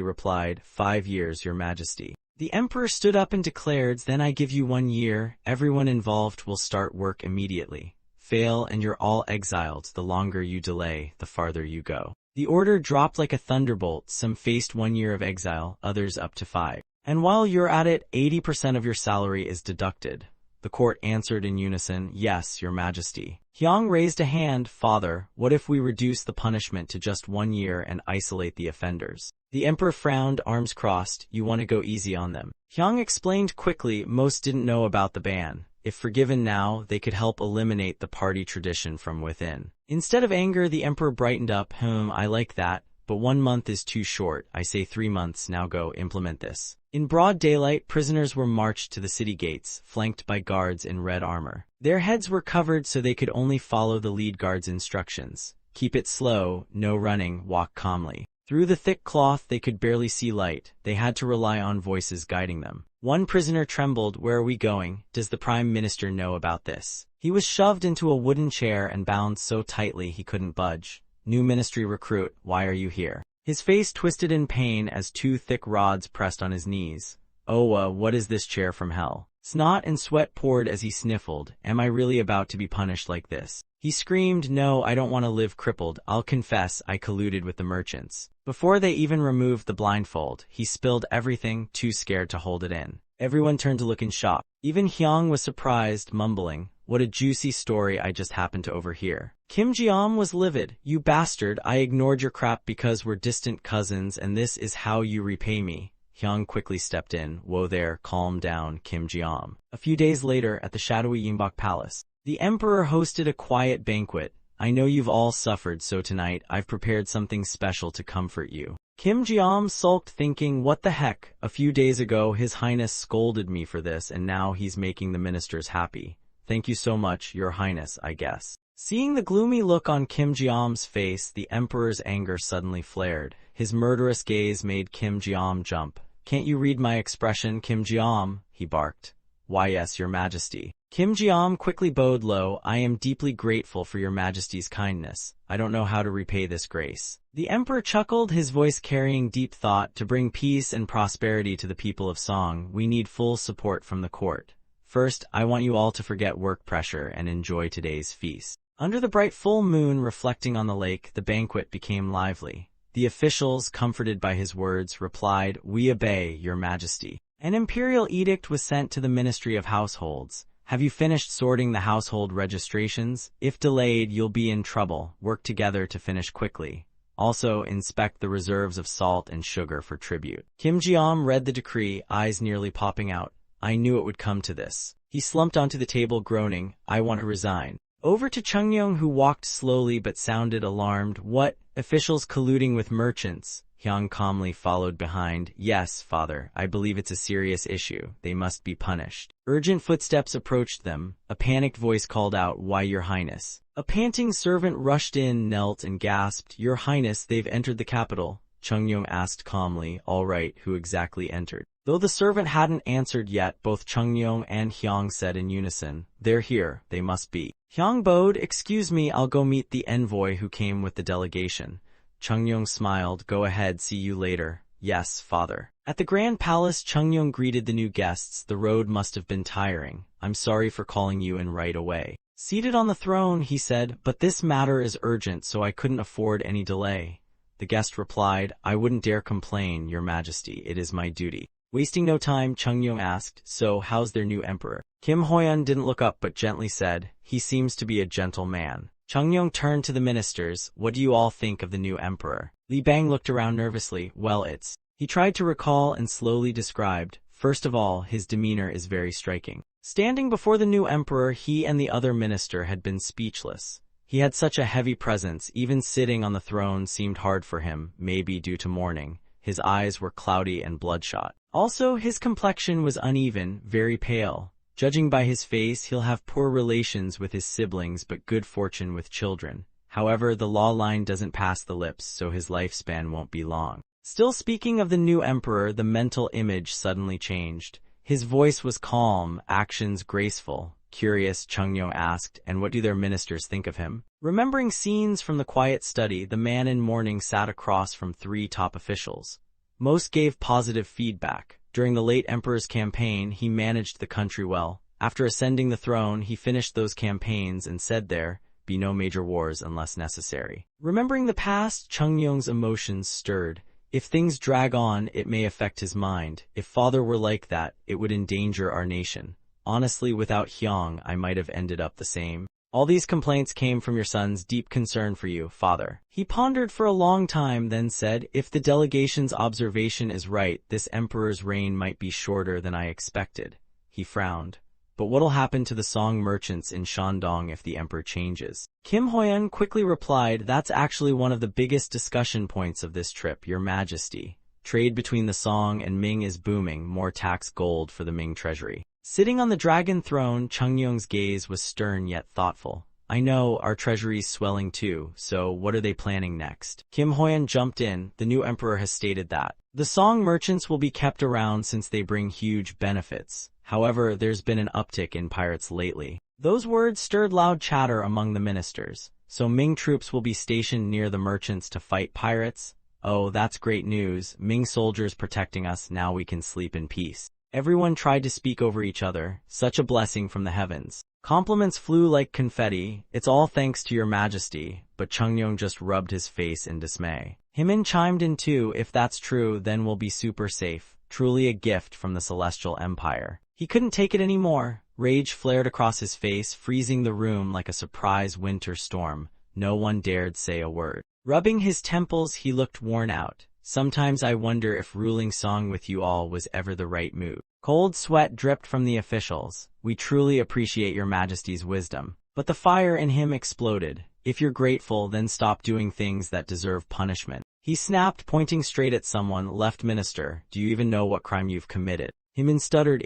replied, 5 years, your majesty. The emperor stood up and declared, then I give you 1 year, everyone involved will start work immediately. Fail and you're all exiled, the longer you delay, the farther you go. The order dropped like a thunderbolt, some faced 1 year of exile, others up to 5. And while you're at it, 80% of your salary is deducted. The court answered in unison, yes, your majesty. Hyang raised a hand, father, what if we reduce the punishment to just 1 year and isolate the offenders? The emperor frowned, arms crossed, you want to go easy on them. Hyang explained quickly, most didn't know about the ban. If forgiven now, they could help eliminate the party tradition from within. Instead of anger, the emperor brightened up, I like that, but 1 month is too short, I say 3 months, now go implement this. In broad daylight, prisoners were marched to the city gates, flanked by guards in red armor. Their heads were covered so they could only follow the lead guard's instructions. Keep it slow, no running, walk calmly. Through the thick cloth they could barely see light, they had to rely on voices guiding them. One prisoner trembled, where are we going? Does the Prime Minister know about this? He was shoved into a wooden chair and bound so tightly he couldn't budge. New ministry recruit, why are you here? His face twisted in pain as 2 thick rods pressed on his knees. Oh, what is this chair from hell? Snot and sweat poured as he sniffled. Am I really about to be punished like this? He screamed, no, I don't want to live crippled. I'll confess, I colluded with the merchants. Before they even removed the blindfold, he spilled everything, too scared to hold it in. Everyone turned to look in shock. Even Hyang was surprised, mumbling, what a juicy story I just happened to overhear. Kim Ji-am was livid. You bastard, I ignored your crap because we're distant cousins and this is how you repay me. Hyang quickly stepped in. Whoa there, calm down, Kim Ji-am. A few days later, at the shadowy Yinbok Palace, the emperor hosted a quiet banquet. I know you've all suffered, so tonight I've prepared something special to comfort you. Kim Ji-am sulked, thinking, what the heck? A few days ago his highness scolded me for this and now he's making the ministers happy. Thank you so much, your highness, I guess. Seeing the gloomy look on Kim Ji-am's face, the emperor's anger suddenly flared. His murderous gaze made Kim Ji-am jump. Can't you read my expression, Kim Ji-am? He barked. Why yes, your majesty. Kim Ji-am quickly bowed low. I am deeply grateful for your majesty's kindness. I don't know how to repay this grace. The emperor chuckled, his voice carrying deep thought. To bring peace and prosperity to the people of Song, we need full support from the court. First, I want you all to forget work pressure and enjoy today's feast. Under the bright full moon reflecting on the lake, the banquet became lively. The officials, comforted by his words, replied, we obey, your majesty. An imperial edict was sent to the Ministry of Households. Have you finished sorting the household registrations? If delayed, you'll be in trouble. Work together to finish quickly. Also, inspect the reserves of salt and sugar for tribute. Kim Ji-am read the decree, eyes nearly popping out. I knew it would come to this. He slumped onto the table, groaning, I want to resign. Over to Chungyong, who walked slowly but sounded alarmed. What? Officials colluding with merchants? Hyang calmly followed behind. Yes, father, I believe it's a serious issue. They must be punished. Urgent footsteps approached them. A panicked voice called out, why, your highness? A panting servant rushed in, knelt and gasped, your highness, they've entered the capital. Chungyong asked calmly. All right, who exactly entered? Though the servant hadn't answered yet, both Chungyong and Hyang said in unison, they're here, they must be. Hyang bowed, excuse me, I'll go meet the envoy who came with the delegation. Chungyong smiled, go ahead, see you later. Yes, father. At the Grand Palace, Chungyong greeted the new guests. The road must have been tiring. I'm sorry for calling you in right away. Seated on the throne, he said, but this matter is urgent, so I couldn't afford any delay. The guest replied, I wouldn't dare complain, Your Majesty, it is my duty. Wasting no time, Chungyong asked, so how's their new emperor? Kim Hoyeon didn't look up but gently said, he seems to be a gentle man. Chungyong turned to the ministers, what do you all think of the new emperor? Li Bang looked around nervously, well it's. He tried to recall and slowly described, first of all, his demeanor is very striking. Standing before the new emperor, he and the other minister had been speechless. He had such a heavy presence, even sitting on the throne seemed hard for him, maybe due to mourning. His eyes were cloudy and bloodshot. Also, his complexion was uneven, very pale. Judging by his face, he'll have poor relations with his siblings but good fortune with children. However, the law line doesn't pass the lips, so his lifespan won't be long. Still speaking of the new emperor, the mental image suddenly changed. His voice was calm, actions graceful. Curious, Chungyong asked, and what do their ministers think of him? Remembering scenes from the quiet study, the man in mourning sat across from 3 top officials. Most gave positive feedback. During the late emperor's campaign, he managed the country well. After ascending the throne, he finished those campaigns and said there be no major wars unless necessary. Remembering the past, Chungyong's emotions stirred. If things drag on, it may affect his mind. If father were like that, it would endanger our nation. Honestly, without Hyang, I might have ended up the same. All these complaints came from your son's deep concern for you, father. He pondered for a long time, then said, if the delegation's observation is right, this emperor's reign might be shorter than I expected. He frowned. But what'll happen to the song merchants in Shandong if the emperor changes? Kim Hoyeon quickly replied, that's actually one of the biggest discussion points of this trip, Your Majesty. Trade between the Song and Ming is booming, more tax gold for the Ming treasury. Sitting on the dragon throne, Chungyong's gaze was stern yet thoughtful. I know, our treasury's swelling too, so what are they planning next? Kim Hoyeon jumped in, the new emperor has stated that the Song merchants will be kept around since they bring huge benefits. However, there's been an uptick in pirates lately. Those words stirred loud chatter among the ministers. So Ming troops will be stationed near the merchants to fight pirates? Oh, that's great news. Ming soldiers protecting us, now we can sleep in peace. Everyone tried to speak over each other, such a blessing from the heavens. Compliments flew like confetti, it's all thanks to Your Majesty, but Chungyong just rubbed his face in dismay. Himin chimed in too, if that's true, then we'll be super safe. Truly a gift from the Celestial Empire. He couldn't take it anymore. Rage flared across his face, freezing the room like a surprise winter storm. No one dared say a word. Rubbing his temples, he looked worn out. Sometimes I wonder if ruling Song with you all was ever the right move. Cold sweat dripped from the officials. We truly appreciate Your Majesty's wisdom. But the fire in him exploded. If you're grateful, then stop doing things that deserve punishment. He snapped, pointing straight at someone. Left minister, do you even know what crime you've committed? Himin stuttered,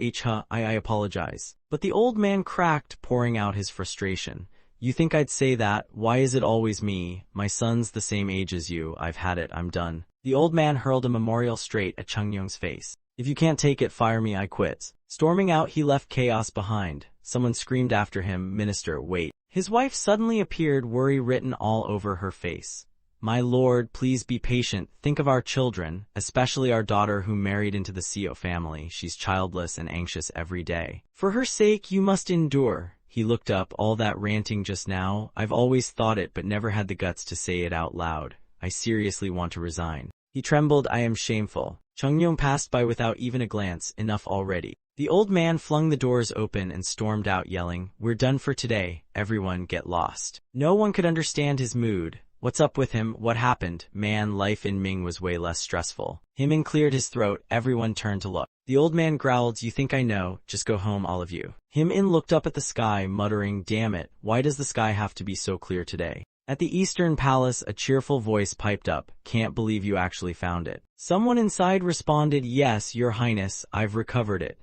I apologize. But the old man cracked, pouring out his frustration. You think I'd say that? Why is it always me? My son's the same age as you. I've had it, I'm done. The old man hurled a memorial straight at Chungyong's face. If you can't take it, fire me, I quit. Storming out, he left chaos behind. Someone screamed after him, Minister, wait. His wife suddenly appeared, worry written all over her face. My lord, please be patient. Think of our children, especially our daughter who married into the Seo family. She's childless and anxious every day. For her sake, you must endure. He looked up, all that ranting just now. I've always thought it but never had the guts to say it out loud. I seriously want to resign. He trembled, I am shameful. Chungyong passed by without even a glance, enough already. The old man flung the doors open and stormed out yelling, we're done for today, everyone get lost. No one could understand his mood. What's up with him? What happened? Man, life in Ming was way less stressful. Himin cleared his throat, everyone turned to look. The old man growled, you think I know, just go home all of you. Himin looked up at the sky, muttering, damn it, why does the sky have to be so clear today? At the Eastern Palace, a cheerful voice piped up, can't believe you actually found it. Someone inside responded, yes, Your Highness, I've recovered it.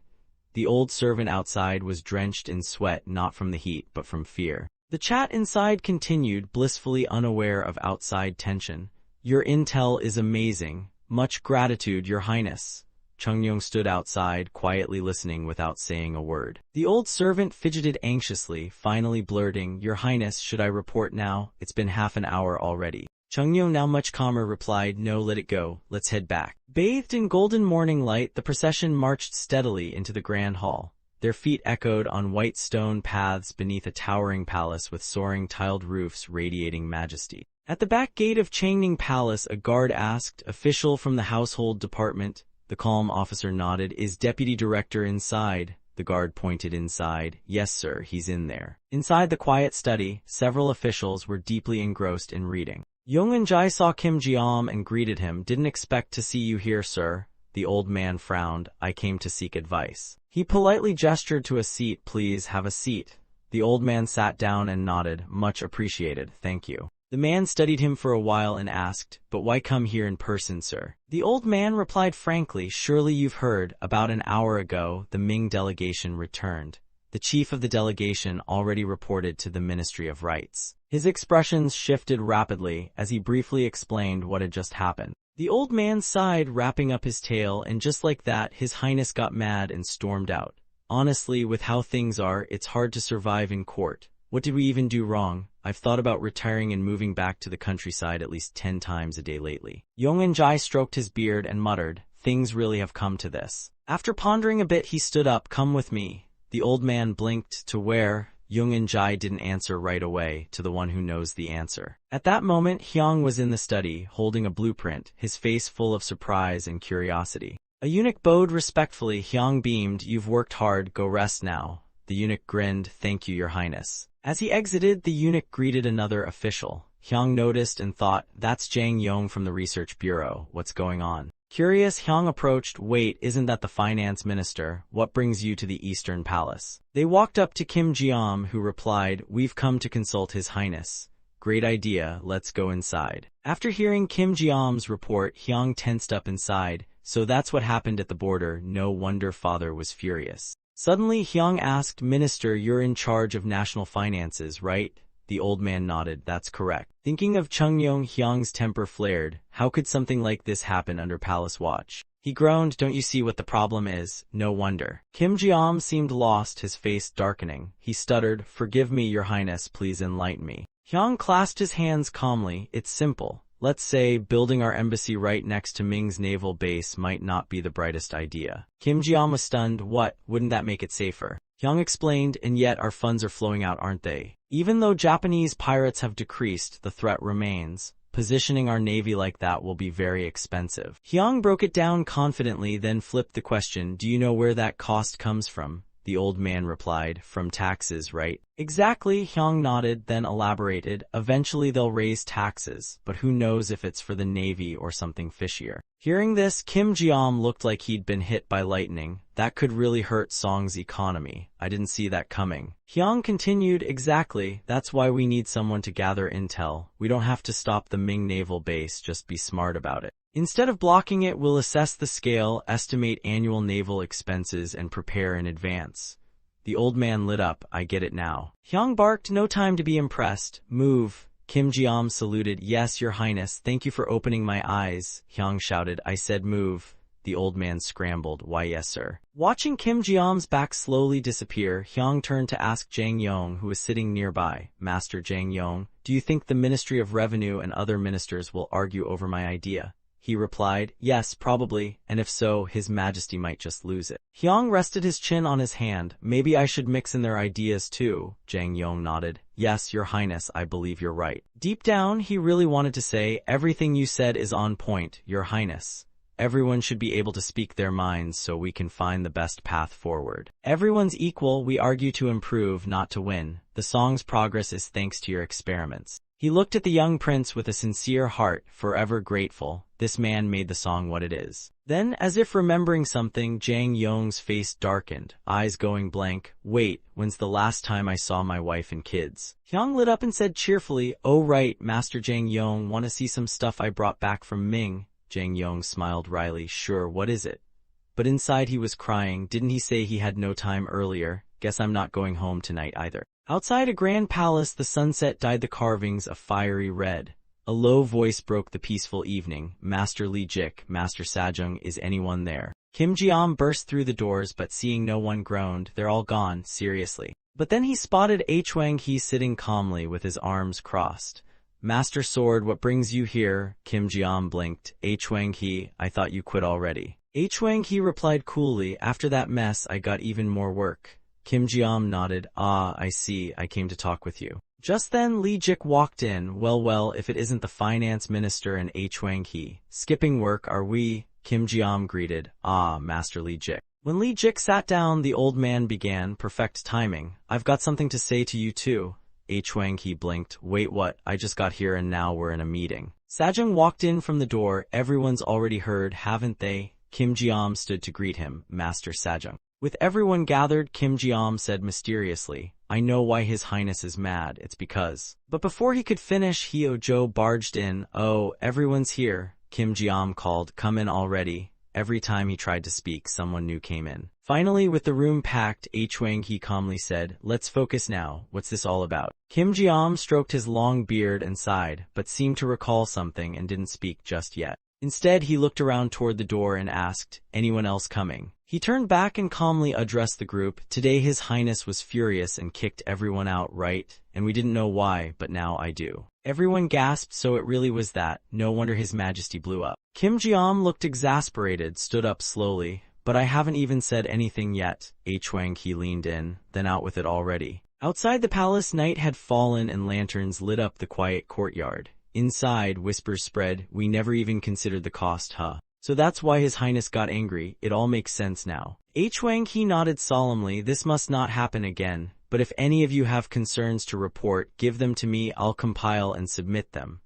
The old servant outside was drenched in sweat, not from the heat, but from fear. The chat inside continued, blissfully unaware of outside tension. Your intel is amazing. Much gratitude, Your Highness. Chungyong stood outside, quietly listening without saying a word. The old servant fidgeted anxiously, finally blurting, Your Highness, should I report now? It's been half an hour already. Chungyong, now much calmer, replied, No, let it go. Let's head back. Bathed in golden morning light, the procession marched steadily into the grand hall. Their feet echoed on white stone paths beneath a towering palace with soaring tiled roofs radiating majesty. At the back gate of Changning Palace, a guard asked, Official from the household department. The calm officer nodded. Is Deputy Director inside? The guard pointed inside. Yes, sir, he's in there. Inside the quiet study, several officials were deeply engrossed in reading. Yong-eun-jai saw Kim Ji-am and greeted him. Didn't expect to see you here, sir. The old man frowned. I came to seek advice. He politely gestured to a seat. Please have a seat. The old man sat down and nodded. Much appreciated, thank you. The man studied him for a while and asked, But why come here in person, sir? The old man replied frankly, Surely you've heard, about an hour ago, the Ming delegation returned. The chief of the delegation already reported to the Ministry of Rights. His expressions shifted rapidly as he briefly explained what had just happened. The old man sighed, wrapping up his tale, and just like that, His Highness got mad and stormed out. Honestly, with how things are, it's hard to survive in court. What did we even do wrong? I've thought about retiring and moving back to the countryside at least 10 times a day lately. Yong-eun-jai stroked his beard and muttered, Things really have come to this. After pondering a bit, he stood up. Come with me. The old man blinked. To where? Yong-eun-jai didn't answer right away, to the one who knows the answer. At that moment, Hyung was in the study, holding a blueprint, his face full of surprise and curiosity. A eunuch bowed respectfully. Hyung beamed. You've worked hard, go rest now. The eunuch grinned. Thank you, Your Highness. As he exited, the eunuch greeted another official. Hyung noticed and thought, That's Jang Yong from the Research Bureau. What's going on? Curious, Hyung approached. Wait, isn't that the finance minister? What brings you to the Eastern Palace? They walked up to Kim Ji-am, who replied, We've come to consult His Highness. Great idea, let's go inside. After hearing Kim Ji-am's report, Hyung tensed up inside. So that's what happened at the border. No wonder father was furious. Suddenly, Hyung asked, Minister, you're in charge of national finances, right? The old man nodded. That's correct. Thinking of Chungyong, Hyung's temper flared. How could something like this happen under palace watch? He groaned. Don't you see what the problem is? No wonder. Kim Ji-am seemed lost, his face darkening. He stuttered, Forgive me, Your Highness, please enlighten me. Hyung clasped his hands calmly. It's simple. Let's say building our embassy right next to Ming's naval base might not be the brightest idea. Kim Ji-am was stunned. What? Wouldn't that make it safer? Hyung explained, and yet our funds are flowing out, aren't they? Even though Japanese pirates have decreased, the threat remains. Positioning our navy like that will be very expensive. Hyung broke it down confidently, then flipped the question. Do you know where that cost comes from? The old man replied, From taxes, right? Exactly, Hyung nodded, then elaborated. Eventually they'll raise taxes, but who knows if it's for the navy or something fishier. Hearing this, Kim Ji-am looked like he'd been hit by lightning. That could really hurt Song's economy. I didn't see that coming. Hyung continued, Exactly, that's why we need someone to gather intel. We don't have to stop the Ming naval base, just be smart about it. Instead of blocking it, we'll assess the scale, estimate annual naval expenses, and prepare in advance. The old man lit up. I get it now. Hyung barked. No time to be impressed. Move. Kim Ji-am saluted. Yes, Your Highness. Thank you for opening my eyes. Hyung shouted. I said move. The old man scrambled. Why, yes, sir. Watching Kim Ji-am's back slowly disappear, Hyung turned to ask Jang Yong, who was sitting nearby. Master Jang Yong, do you think the Ministry of Revenue and other ministers will argue over my idea? He replied, Yes, probably, and if so, His Majesty might just lose it. Hyung rested his chin on his hand. Maybe I should mix in their ideas too. Jang Yong nodded. Yes, Your Highness, I believe you're right. Deep down, he really wanted to say, Everything you said is on point, Your Highness. Everyone should be able to speak their minds so we can find the best path forward. Everyone's equal, we argue to improve, not to win. The song's progress is thanks to your experiments. He looked at the young prince with a sincere heart, forever grateful. This man made the song what it is. Then, as if remembering something, Jang Yong's face darkened, eyes going blank. Wait, when's the last time I saw my wife and kids? Hyung lit up and said cheerfully, Oh right, Master Jang Yong, want to see some stuff I brought back from Ming? Jang Yong smiled wryly. Sure, what is it? But inside he was crying. Didn't he say he had no time earlier? Guess I'm not going home tonight either. Outside a grand palace, the sunset dyed the carvings a fiery red. A low voice broke the peaceful evening. Master Lee Jik, Master Sajung, is anyone there? Kim Ji-am burst through the doors, but seeing no one groaned, they're all gone, seriously. But then he spotted Hwang-hee sitting calmly with his arms crossed. Master Sword, what brings you here? Kim Ji-am blinked. Hwang-hee, I thought you quit already. Hwang-hee replied coolly, after that mess I got even more work. Kim Ji-am nodded. Ah, I see, I came to talk with you. Just then Lee Jik walked in. Well, if it isn't the finance minister and Hwang-hee. Skipping work, are we? Kim Ji-am greeted. Ah, Master Lee Jik. When Lee Jik sat down, the old man began. Perfect timing. I've got something to say to you too. Hwang-hee blinked. Wait, what? I just got here and now we're in a meeting. Sajung walked in from the door. Everyone's already heard, haven't they? Kim Ji-am stood to greet him. Master Sajung. With everyone gathered, Kim Ji-am said mysteriously, I know why His Highness is mad, it's because. But before he could finish, Hyo-jo barged in. Oh, everyone's here, Kim Ji-am called. Come in already. Every time he tried to speak, someone new came in. Finally, with the room packed, Hwang-hee calmly said, let's focus now, what's this all about? Kim Ji-am stroked his long beard and sighed, but seemed to recall something and didn't speak just yet. Instead, he looked around toward the door and asked, anyone else coming? He turned back and calmly addressed the group. Today His Highness was furious and kicked everyone out, right? And we didn't know why, but now I do. Everyone gasped, so it really was that. No wonder His Majesty blew up. Kim Ji-am looked exasperated, stood up slowly. But I haven't even said anything yet. Hwang-hee leaned in, then out with it already. Outside the palace, night had fallen and lanterns lit up the quiet courtyard. Inside, whispers spread, we never even considered the cost, huh? So that's why His Highness got angry. It all makes sense now. Hwang-hee nodded solemnly. This must not happen again, but if any of you have concerns to report, give them to me, I'll compile and submit them.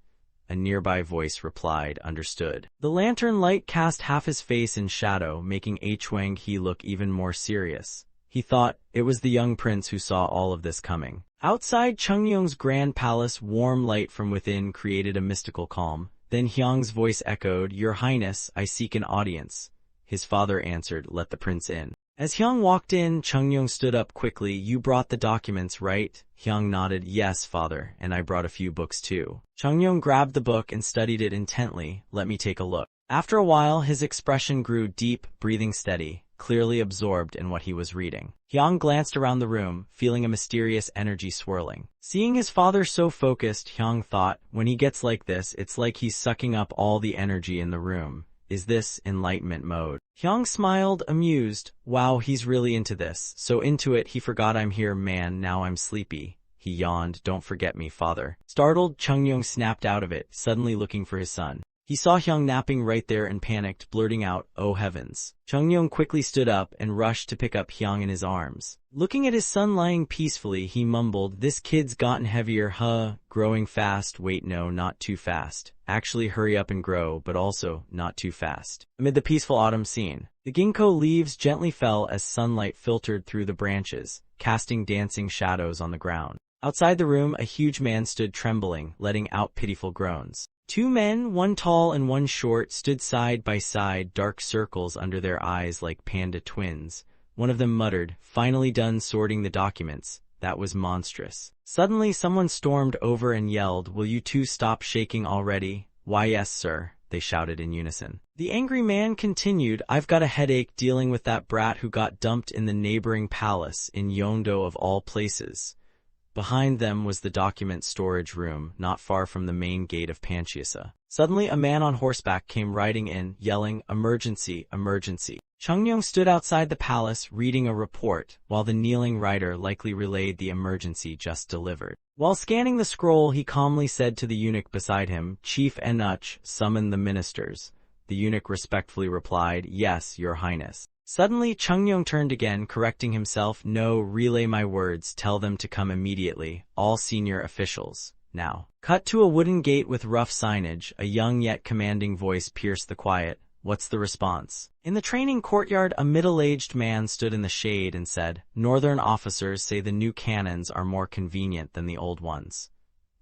A nearby voice replied, understood. The lantern light cast half his face in shadow, making Hwang-hee look even more serious. He thought it was the young prince who saw all of this coming. Outside Chungyong's grand palace, warm light from within created a mystical calm. Then Hyang's voice echoed, Your Highness, I seek an audience. His father answered, let the prince in. As Hyang walked in, Chungyong stood up quickly. You brought the documents, right? Hyang nodded, yes, father, and I brought a few books too. Chungyong grabbed the book and studied it intently. Let me take a look. After a while, his expression grew deep, breathing steady, clearly absorbed in what he was reading. Hyang glanced around the room, feeling a mysterious energy swirling. Seeing his father so focused, Hyang thought, when he gets like this, it's like he's sucking up all the energy in the room. Is this enlightenment mode? Hyang smiled, amused. Wow, he's really into this. So into it, he forgot I'm here, man, now I'm sleepy. He yawned, don't forget me, father. Startled, Chungyong snapped out of it, suddenly looking for his son. He saw Hyang napping right there and panicked, blurting out, oh heavens. Chungyong quickly stood up and rushed to pick up Hyang in his arms. Looking at his son lying peacefully, he mumbled, this kid's gotten heavier, huh? Growing fast, wait no, not too fast. Actually hurry up and grow, but also not too fast. Amid the peaceful autumn scene, the ginkgo leaves gently fell as sunlight filtered through the branches, casting dancing shadows on the ground. Outside the room, a huge man stood trembling, letting out pitiful groans. Two men, one tall and one short, stood side by side, dark circles under their eyes like panda twins. One of them muttered, finally done sorting the documents. That was monstrous. Suddenly someone stormed over and yelled, will you two stop shaking already? Why yes, sir, they shouted in unison. The angry man continued, I've got a headache dealing with that brat who got dumped in the neighboring palace in Yeongdo of all places. Behind them was the document storage room, not far from the main gate of Panchiasa. Suddenly a man on horseback came riding in, yelling, emergency, emergency. Chungyong stood outside the palace, reading a report, while the kneeling rider likely relayed the emergency just delivered. While scanning the scroll, he calmly said to the eunuch beside him, Chief Enuch, summon the ministers. The eunuch respectfully replied, yes, your highness. Suddenly, Chungyong turned again, correcting himself, no, relay my words, tell them to come immediately, all senior officials, now. Cut to a wooden gate with rough signage, a young yet commanding voice pierced the quiet, what's the response? In the training courtyard, a middle-aged man stood in the shade and said, northern officers say the new cannons are more convenient than the old ones.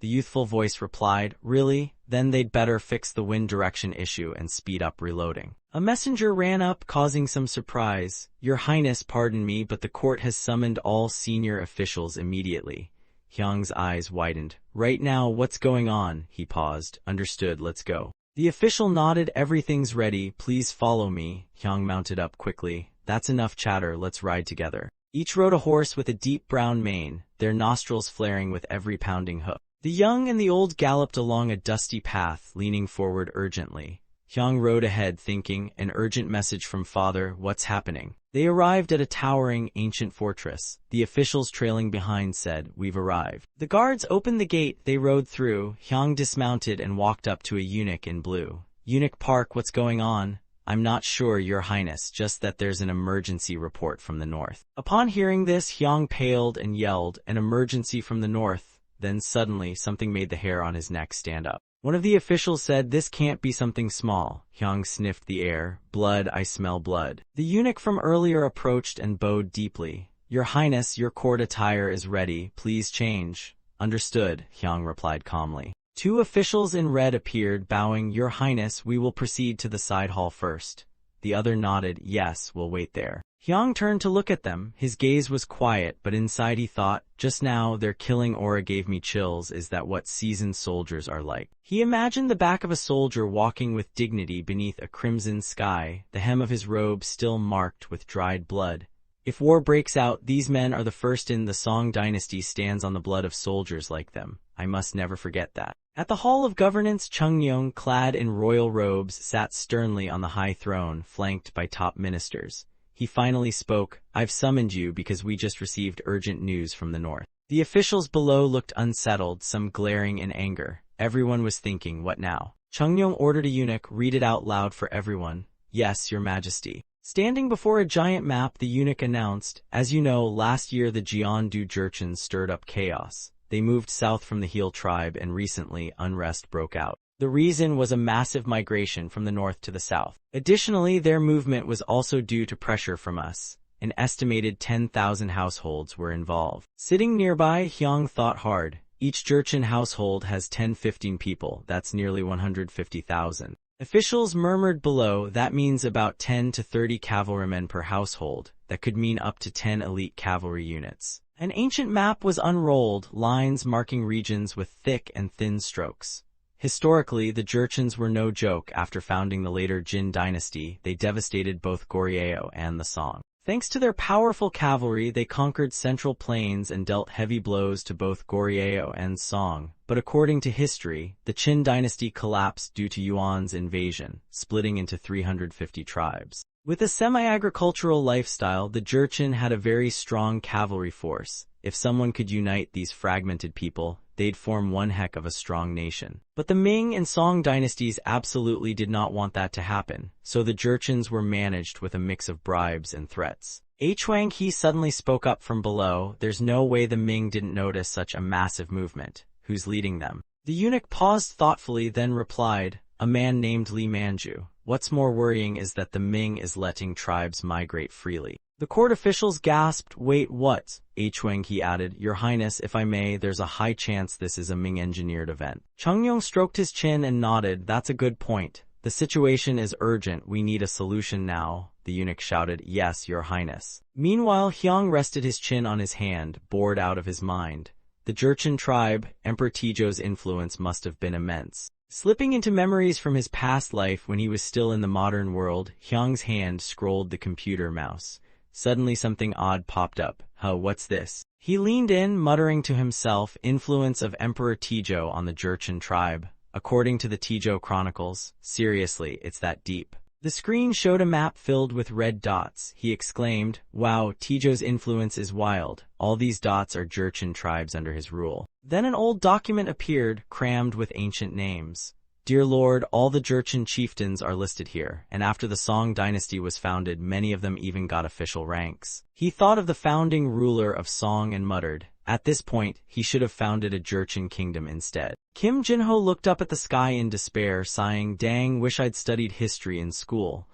The youthful voice replied, really? Then they'd better fix the wind direction issue and speed up reloading. A messenger ran up, causing some surprise. Your Highness, pardon me, but the court has summoned all senior officials immediately. Hyung's eyes widened. Right now, what's going on? He paused. Understood, let's go. The official nodded. Everything's ready, please follow me. Hyung mounted up quickly. That's enough chatter, let's ride together. Each rode a horse with a deep brown mane, their nostrils flaring with every pounding hoof. The young and the old galloped along a dusty path, leaning forward urgently. Hyung rode ahead thinking, an urgent message from father, what's happening? They arrived at a towering, ancient fortress. The officials trailing behind said, we've arrived. The guards opened the gate, they rode through. Hyung dismounted and walked up to a eunuch in blue. Eunuch Park, what's going on? I'm not sure, your highness, just that there's an emergency report from the north. Upon hearing this, Hyung paled and yelled, an emergency from the north. Then suddenly, something made the hair on his neck stand up. One of the officials said, this can't be something small. Hyung sniffed the air. Blood, I smell blood. The eunuch from earlier approached and bowed deeply. Your highness, your court attire is ready, please change. Understood, Hyung replied calmly. Two officials in red appeared, bowing, your highness, we will proceed to the side hall first. The other nodded, yes, we'll wait there. Hyung turned to look at them. His gaze was quiet, but inside he thought, just now, their killing aura gave me chills. Is that what seasoned soldiers are like? He imagined the back of a soldier walking with dignity beneath a crimson sky, the hem of his robe still marked with dried blood. If war breaks out, these men are the first in. The Song dynasty stands on the blood of soldiers like them. I must never forget that. At the Hall of Governance, Chungnyeong, clad in royal robes, sat sternly on the high throne, flanked by top ministers. He finally spoke, I've summoned you because we just received urgent news from the north. The officials below looked unsettled, some glaring in anger. Everyone was thinking, what now? Chungnyeong ordered a eunuch, read it out loud for everyone. Yes, your majesty. Standing before a giant map, the eunuch announced, as you know, last year the Jeondu Jurchens stirred up chaos. They moved south from the Heel tribe and recently unrest broke out. The reason was a massive migration from the north to the south. Additionally, their movement was also due to pressure from us. An estimated 10,000 households were involved. Sitting nearby, Hyung thought hard. Each Jurchen household has 10-15 people, that's nearly 150,000. Officials murmured below, that means about 10 to 30 cavalrymen per household. That could mean up to 10 elite cavalry units. An ancient map was unrolled, lines marking regions with thick and thin strokes. Historically, the Jurchens were no joke. After founding the later Jin dynasty, they devastated both Goryeo and the Song. Thanks to their powerful cavalry, they conquered central plains and dealt heavy blows to both Goryeo and Song. But according to history, the Qin dynasty collapsed due to Yuan's invasion, splitting into 350 tribes. With a semi-agricultural lifestyle, the Jurchen had a very strong cavalry force. If someone could unite these fragmented people, they'd form one heck of a strong nation. But the Ming and Song dynasties absolutely did not want that to happen, so the Jurchens were managed with a mix of bribes and threats. Huang He suddenly spoke up from below, there's no way the Ming didn't notice such a massive movement. Who's leading them? The eunuch paused thoughtfully, then replied, a man named Li Manju. What's more worrying is that the Ming is letting tribes migrate freely. The court officials gasped, wait, what? Huang He added, your highness, if I may, there's a high chance this is a Ming-engineered event. Chungnyeong stroked his chin and nodded, that's a good point. The situation is urgent, we need a solution now. The eunuch shouted, yes, your highness. Meanwhile, Hyung rested his chin on his hand, bored out of his mind. The Jurchen tribe, Emperor Tijo's influence must have been immense. Slipping into memories from his past life when he was still in the modern world, Hyung's hand scrolled the computer mouse. Suddenly something odd popped up. Huh, what's this? He leaned in, muttering to himself, influence of Emperor Tijo on the Jurchen tribe. According to the Tijo Chronicles, seriously, it's that deep. The screen showed a map filled with red dots. He exclaimed, wow, Tijo's influence is wild. All these dots are Jurchen tribes under his rule. Then an old document appeared, crammed with ancient names. Dear Lord, all the Jurchen chieftains are listed here, and after the Song dynasty was founded, many of them even got official ranks. He thought of the founding ruler of Song and muttered, at this point, he should have founded a Jurchen kingdom instead. Kim Jinho looked up at the sky in despair, sighing, dang, wish I'd studied history in school.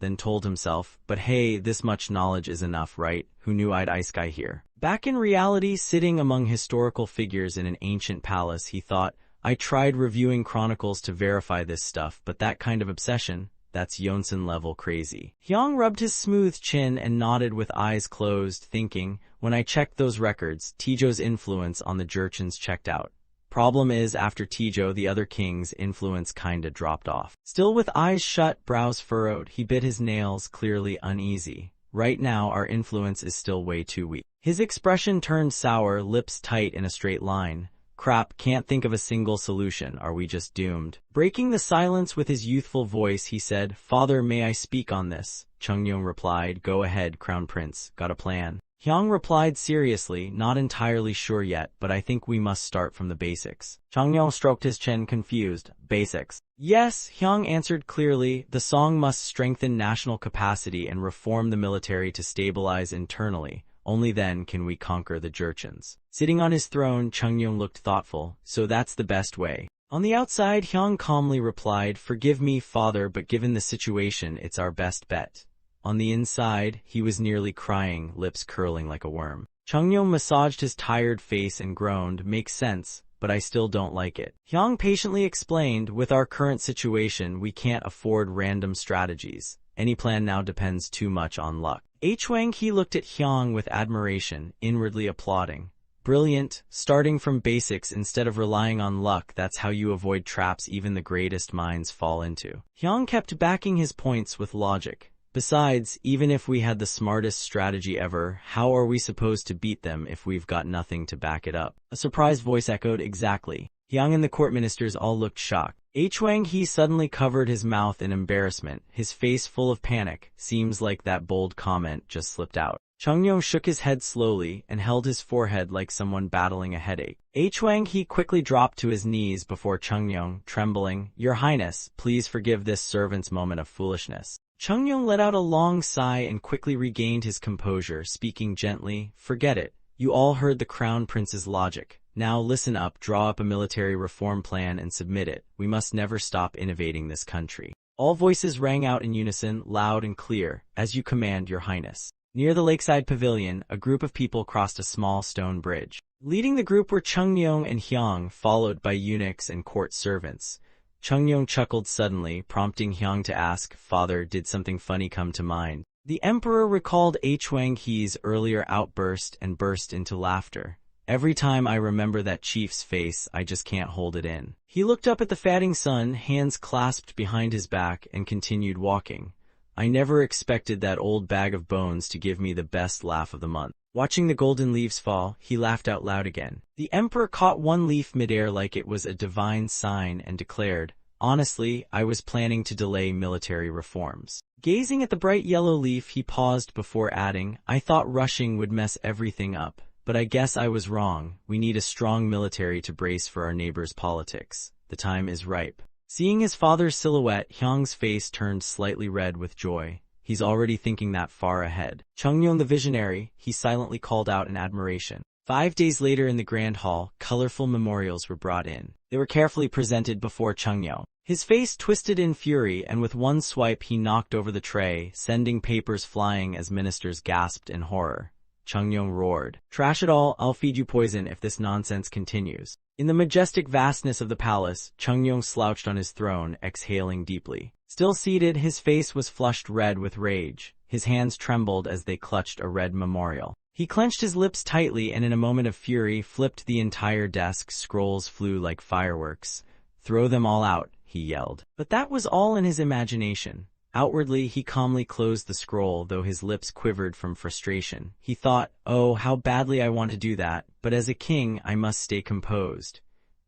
Then told himself, but hey, this much knowledge is enough, right? Who knew I'd ice guy here? Back in reality, sitting among historical figures in an ancient palace, he thought, I tried reviewing chronicles to verify this stuff, but that kind of obsession, that's Yonsen level crazy. Hyung rubbed his smooth chin and nodded with eyes closed, thinking, When I checked those records, Tijo's influence on the Jurchens checked out. Problem is, after Tijo, the other king's influence kinda dropped off. Still with eyes shut, brows furrowed, he bit his nails, clearly uneasy. Right now, our influence is still way too weak. His expression turned sour, lips tight in a straight line. Crap, can't think of a single solution. Are we just doomed? Breaking the silence with his youthful voice, he said, "Father, may I speak on this?" Chungyong replied, "Go ahead, Crown Prince. Got a plan?" Hyang replied seriously, "Not entirely sure yet, but I think we must start from the basics." Chungyong stroked his chin, confused. "Basics?" "Yes," Hyang answered clearly, "the song must strengthen national capacity and reform the military to stabilize internally. Only then can we conquer the Jurchens." Sitting on his throne, Chungyong looked thoughtful. "So that's the best way." On the outside, Hyang calmly replied, "Forgive me, father, but given the situation, it's our best bet." On the inside, he was nearly crying, lips curling like a worm. Chungyong massaged his tired face and groaned, "Makes sense, but I still don't like it." Hyang patiently explained, "With our current situation, we can't afford random strategies. Any plan now depends too much on luck." Wang He looked at Hyang with admiration, inwardly applauding. "Brilliant, starting from basics instead of relying on luck, that's how you avoid traps even the greatest minds fall into." Hyang kept backing his points with logic. "Besides, even if we had the smartest strategy ever, how are we supposed to beat them if we've got nothing to back it up?" A surprised voice echoed, "Exactly." Hyang and the court ministers all looked shocked. Wang He suddenly covered his mouth in embarrassment, his face full of panic. Seems like that bold comment just slipped out. Chungyong shook his head slowly and held his forehead like someone battling a headache. Wang He quickly dropped to his knees before Chungyong, trembling, "Your Highness, please forgive this servant's moment of foolishness." Chungyong let out a long sigh and quickly regained his composure, speaking gently, "Forget it. You all heard the Crown Prince's logic. Now listen up, draw up a military reform plan and submit it. We must never stop innovating this country." All voices rang out in unison, loud and clear, "As you command, Your Highness." Near the lakeside pavilion, a group of people crossed a small stone bridge. Leading the group were Chungyong and Hyang, followed by eunuchs and court servants. Chungyong chuckled suddenly, prompting Hyang to ask, "Father, did something funny come to mind?" The emperor recalled Wang He's earlier outburst and burst into laughter. "Every time I remember that chief's face, I just can't hold it in." He looked up at the fatting sun, hands clasped behind his back, and continued walking. "I never expected that old bag of bones to give me the best laugh of the month." Watching the golden leaves fall, he laughed out loud again. The emperor caught one leaf midair like it was a divine sign and declared, "Honestly, I was planning to delay military reforms." Gazing at the bright yellow leaf, he paused before adding, "I thought rushing would mess everything up, but I guess I was wrong. We need a strong military to brace for our neighbors' politics. The time is ripe." Seeing his father's silhouette, Hyang's face turned slightly red with joy. He's already thinking that far ahead. Chungyong the visionary, he silently called out in admiration. 5 days later in the grand hall, colorful memorials were brought in. They were carefully presented before Chungyong. His face twisted in fury, and with one swipe he knocked over the tray, sending papers flying as ministers gasped in horror. Chungyong roared, "Trash it all, I'll feed you poison if this nonsense continues." In the majestic vastness of the palace, Chungyong slouched on his throne, exhaling deeply. Still seated, his face was flushed red with rage. His hands trembled as they clutched a red memorial. He clenched his lips tightly and in a moment of fury flipped the entire desk. Scrolls flew like fireworks. "Throw them all out," he yelled. But that was all in his imagination. Outwardly, he calmly closed the scroll, though his lips quivered from frustration. He thought, "Oh, how badly I want to do that, but as a king, I must stay composed."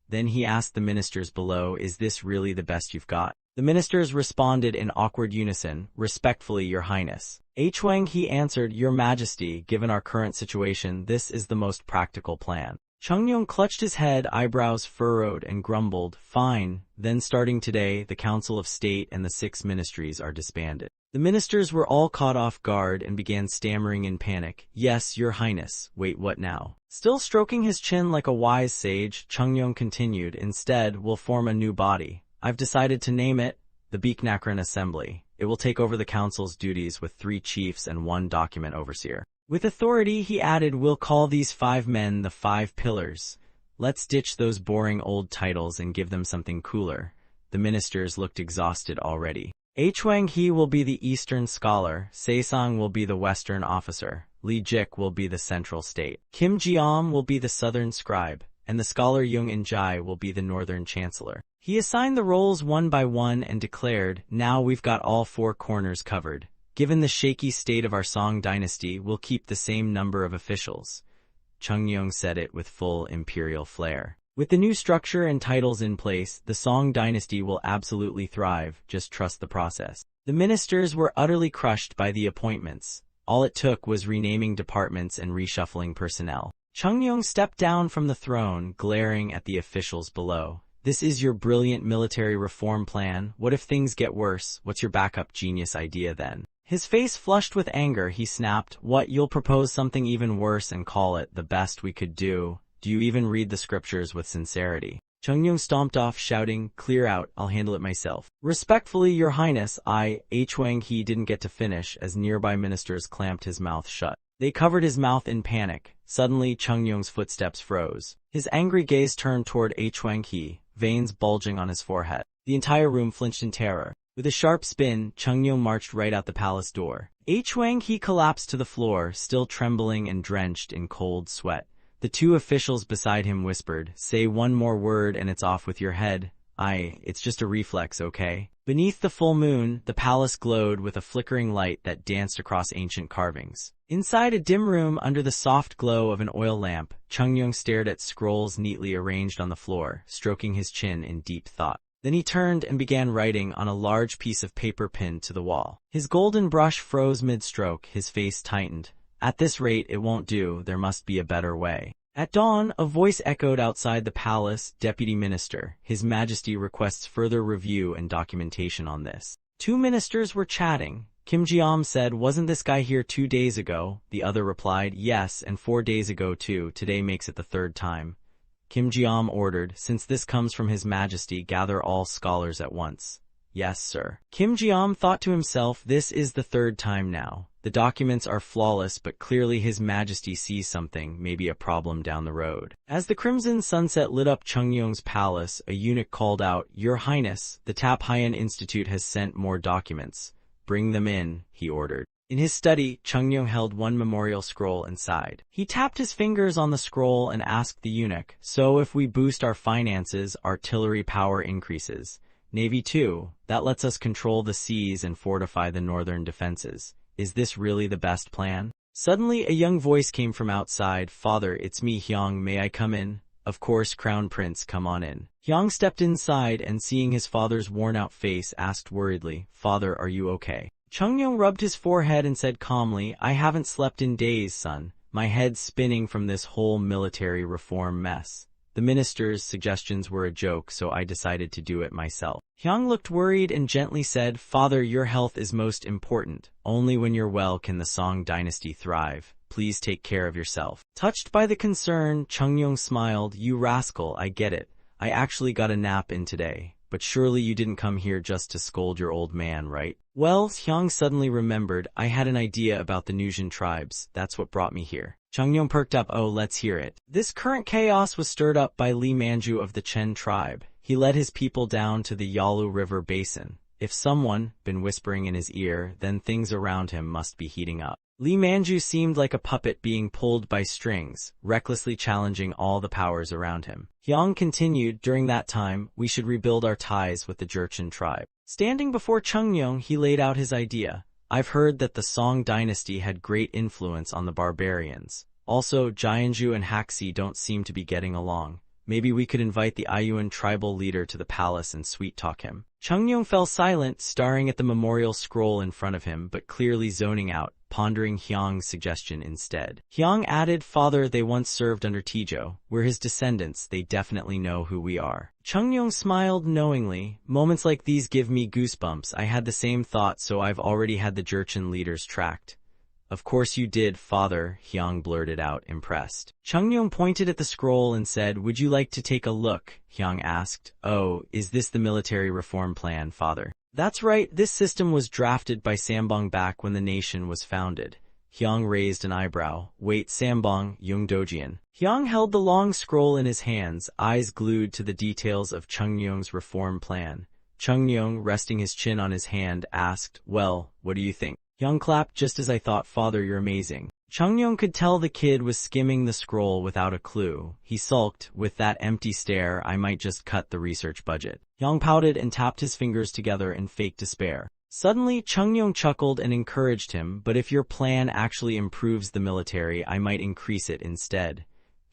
Then he asked the ministers below, "Is this really the best you've got?" The ministers responded in awkward unison, "Respectfully, Your Highness." Wang He answered, "Your Majesty, given our current situation, this is the most practical plan." Chungyong clutched his head, eyebrows furrowed, and grumbled, "Fine, then starting today, the Council of State and the 6 ministries are disbanded." The ministers were all caught off guard and began stammering in panic. "Yes, Your Highness. Wait, what now?" Still stroking his chin like a wise sage, Chungyong continued, "Instead, we'll form a new body. I've decided to name it the Beeknakran Assembly. It will take over the council's duties with 3 chiefs and 1 document overseer. With authority," he added, "we'll call these 5 men the 5 pillars. Let's ditch those boring old titles and give them something cooler." The ministers looked exhausted already. Wang He will be the Eastern scholar, Saesang will be the Western officer. Lee Jik will be the central state. Kim Jeom will be the southern scribe, and the scholar Jung In-jae will be the northern chancellor. He assigned the roles one by one and declared, now we've got all four corners covered. Given the shaky state of our Song dynasty, we'll keep the same number of officials. Chung Yong said it with full imperial flair. With the new structure and titles in place, the Song dynasty will absolutely thrive, just trust the process. The ministers were utterly crushed by the appointments. All it took was renaming departments and reshuffling personnel. Chung Yong stepped down from the throne, glaring at the officials below. This is your brilliant military reform plan. What if things get worse? What's your backup genius idea then? His face flushed with anger, he snapped, what, you'll propose something even worse and call it the best we could do? Do you even read the scriptures with sincerity? Chung Yong stomped off, shouting, clear out, I'll handle it myself. Respectfully, Your Highness, Wang He didn't get to finish as nearby ministers clamped his mouth shut. They covered his mouth in panic. Suddenly, Chung Yong's footsteps froze. His angry gaze turned toward Wang He, veins bulging on his forehead. The entire room flinched in terror. With a sharp spin, Chung Yong marched right out the palace door. Wang He collapsed to the floor, still trembling and drenched in cold sweat. The two officials beside him whispered, say one more word and it's off with your head. It's just a reflex, okay? Beneath the full moon, the palace glowed with a flickering light that danced across ancient carvings. Inside a dim room under the soft glow of an oil lamp, Chung Yong stared at scrolls neatly arranged on the floor, stroking his chin in deep thought. Then he turned and began writing on a large piece of paper pinned to the wall. His golden brush froze mid-stroke, his face tightened. At this rate, it won't do, there must be a better way. At dawn, a voice echoed outside the palace, Deputy Minister. His Majesty requests further review and documentation on this. Two ministers were chatting. Kim Jeom said, wasn't this guy here 2 days ago? The other replied, yes, and 4 days ago too, today makes it the third time. Kim Jeom ordered, since this comes from His Majesty, gather all scholars at once. Yes, sir. Kim Jeom thought to himself, this is the third time now. The documents are flawless, but clearly His Majesty sees something, maybe a problem down the road. As the crimson sunset lit up Chung Yong's palace, a eunuch called out, Your Highness, the Tap Hyen Institute has sent more documents. Bring them in, he ordered. In his study, Chung Yong held one memorial scroll and sighed. He tapped his fingers on the scroll and asked the eunuch, so if we boost our finances, artillery power increases. Navy too, that lets us control the seas and fortify the northern defenses. Is this really the best plan? Suddenly a young voice came from outside, Father, it's me Hyang, may I come in? Of course, Crown Prince, come on in. Hyang stepped inside and seeing his father's worn-out face asked worriedly, Father, are you okay? Chung Yong rubbed his forehead and said calmly, I haven't slept in days, son. My head's spinning from this whole military reform mess. The minister's suggestions were a joke, so I decided to do it myself. Hyang looked worried and gently said, Father, your health is most important. Only when you're well can the Song dynasty thrive. Please take care of yourself. Touched by the concern, Chung Yong smiled, You rascal, I get it. I actually got a nap in today. But surely you didn't come here just to scold your old man, right? Well, Hyang suddenly remembered, I had an idea about the Nujin tribes. That's what brought me here. Chung Yong perked up, oh, let's hear it. This current chaos was stirred up by Lee Manju of the Chen tribe. He led his people down to the Yalu River basin. If someone been whispering in his ear, then things around him must be heating up. Lee Manju seemed like a puppet being pulled by strings, recklessly challenging all the powers around him. Hyang continued, during that time, we should rebuild our ties with the Jurchen tribe. Standing before Chung Yong, he laid out his idea. I've heard that the Song dynasty had great influence on the barbarians. Also, Jianzhu and Haxi don't seem to be getting along. Maybe we could invite the Ayuan tribal leader to the palace and sweet-talk him. Chung Yong fell silent, staring at the memorial scroll in front of him, but clearly zoning out, pondering Hyang's suggestion instead. Hyang added, Father, they once served under Tijo. We're his descendants, they definitely know who we are. Chung Yong smiled knowingly. Moments like these give me goosebumps. I had the same thought, so I've already had the Jurchen leaders tracked. Of course you did, Father, Hyang blurted out, impressed. Chung Yong pointed at the scroll and said, Would you like to take a look? Hyang asked. Oh, is this the military reform plan, Father? That's right, this system was drafted by Sambong back when the nation was founded. Hyang raised an eyebrow. Wait, Sambong, Yung Dojian. Hyang held the long scroll in his hands, eyes glued to the details of Chung Yong's reform plan. Chung Yong, resting his chin on his hand, asked, Well, what do you think? Hyang clapped, just as I thought, Father, you're amazing. Chungyong could tell the kid was skimming the scroll without a clue. He sulked, with that empty stare. I might just cut the research budget. Hyung pouted and tapped his fingers together in fake despair. Suddenly, Chungyong chuckled and encouraged him, but if your plan actually improves the military, I might increase it instead.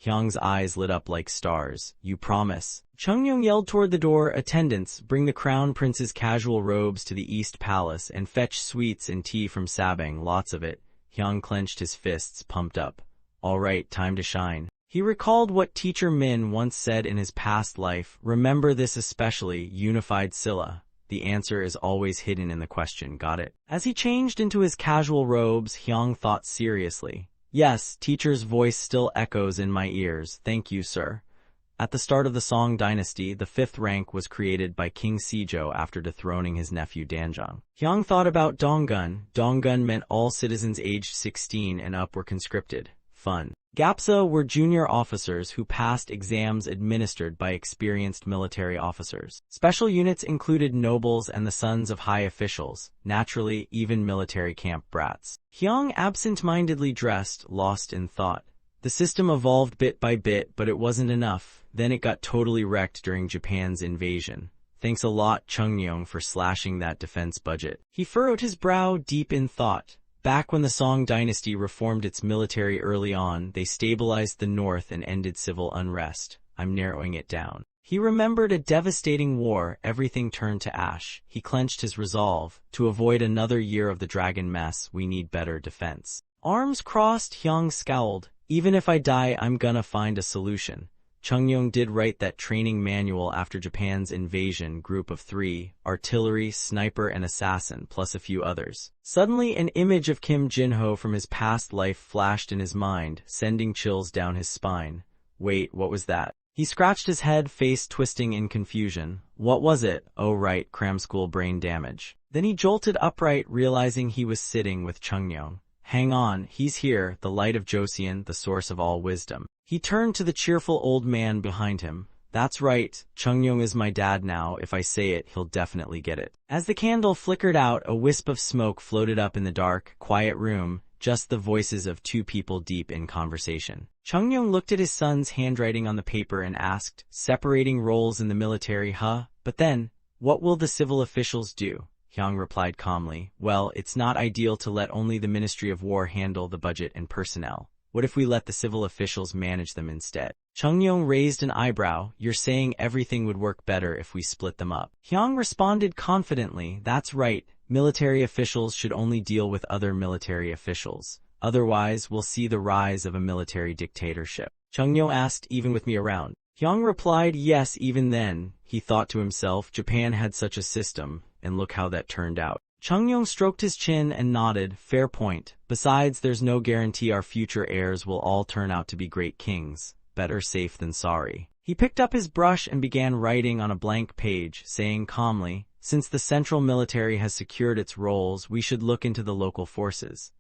Hyung's eyes lit up like stars. You promise? Chungyong yelled toward the door, attendants, bring the crown prince's casual robes to the East Palace and fetch sweets and tea from Sabang, lots of it. Hyung clenched his fists, pumped up. All right, time to shine. He recalled what Teacher Min once said in his past life, remember this especially, unified Silla. The answer is always hidden in the question, got it? As he changed into his casual robes, Hyung thought seriously. Yes, teacher's voice still echoes in my ears, thank you, sir. At the start of the Song dynasty, the 5th rank was created by King Sejong after dethroning his nephew Danjong. Hyung thought about Donggun. Donggun meant all citizens aged 16 and up were conscripted. Fun. Gapsa were junior officers who passed exams administered by experienced military officers. Special units included nobles and the sons of high officials, naturally even military camp brats. Hyung absent-mindedly dressed, lost in thought. The system evolved bit by bit, but it wasn't enough. Then it got totally wrecked during Japan's invasion. Thanks a lot, Chungyong, for slashing that defense budget. He furrowed his brow deep in thought. Back when the Song dynasty reformed its military early on, they stabilized the north and ended civil unrest. I'm narrowing it down. He remembered a devastating war, everything turned to ash. He clenched his resolve. To avoid another year of the dragon mess, we need better defense. Arms crossed, Hyung scowled. Even if I die, I'm gonna find a solution. Chungyong did write that training manual after Japan's invasion, group of 3, artillery, sniper and assassin, plus a few others. Suddenly an image of Kim Jin-ho from his past life flashed in his mind, sending chills down his spine. Wait, what was that? He scratched his head, face twisting in confusion. What was it? Oh right, cram school brain damage. Then he jolted upright, realizing he was sitting with Chungyong. Hang on, he's here, the light of Joseon, the source of all wisdom. He turned to the cheerful old man behind him. That's right, Chungyong is my dad now. If I say it, he'll definitely get it. As the candle flickered out, a wisp of smoke floated up in the dark, quiet room, just the voices of 2 people deep in conversation. Chungyong looked at his son's handwriting on the paper and asked, separating roles in the military, huh? But then, what will the civil officials do? Hyung replied calmly, well, it's not ideal to let only the Ministry of War handle the budget and personnel. What if we let the civil officials manage them instead? Chungyong raised an eyebrow. You're saying everything would work better if we split them up. Hyung responded confidently, that's right. Military officials should only deal with other military officials. Otherwise, we'll see the rise of a military dictatorship. Chungyong asked, even with me around? Hyung replied, yes, even then. He thought to himself, Japan had such a system, and look how that turned out. Chungyong stroked his chin and nodded, fair point. Besides, there's no guarantee our future heirs will all turn out to be great kings. Better safe than sorry. He picked up his brush and began writing on a blank page, saying calmly, since the central military has secured its roles, we should look into the local forces.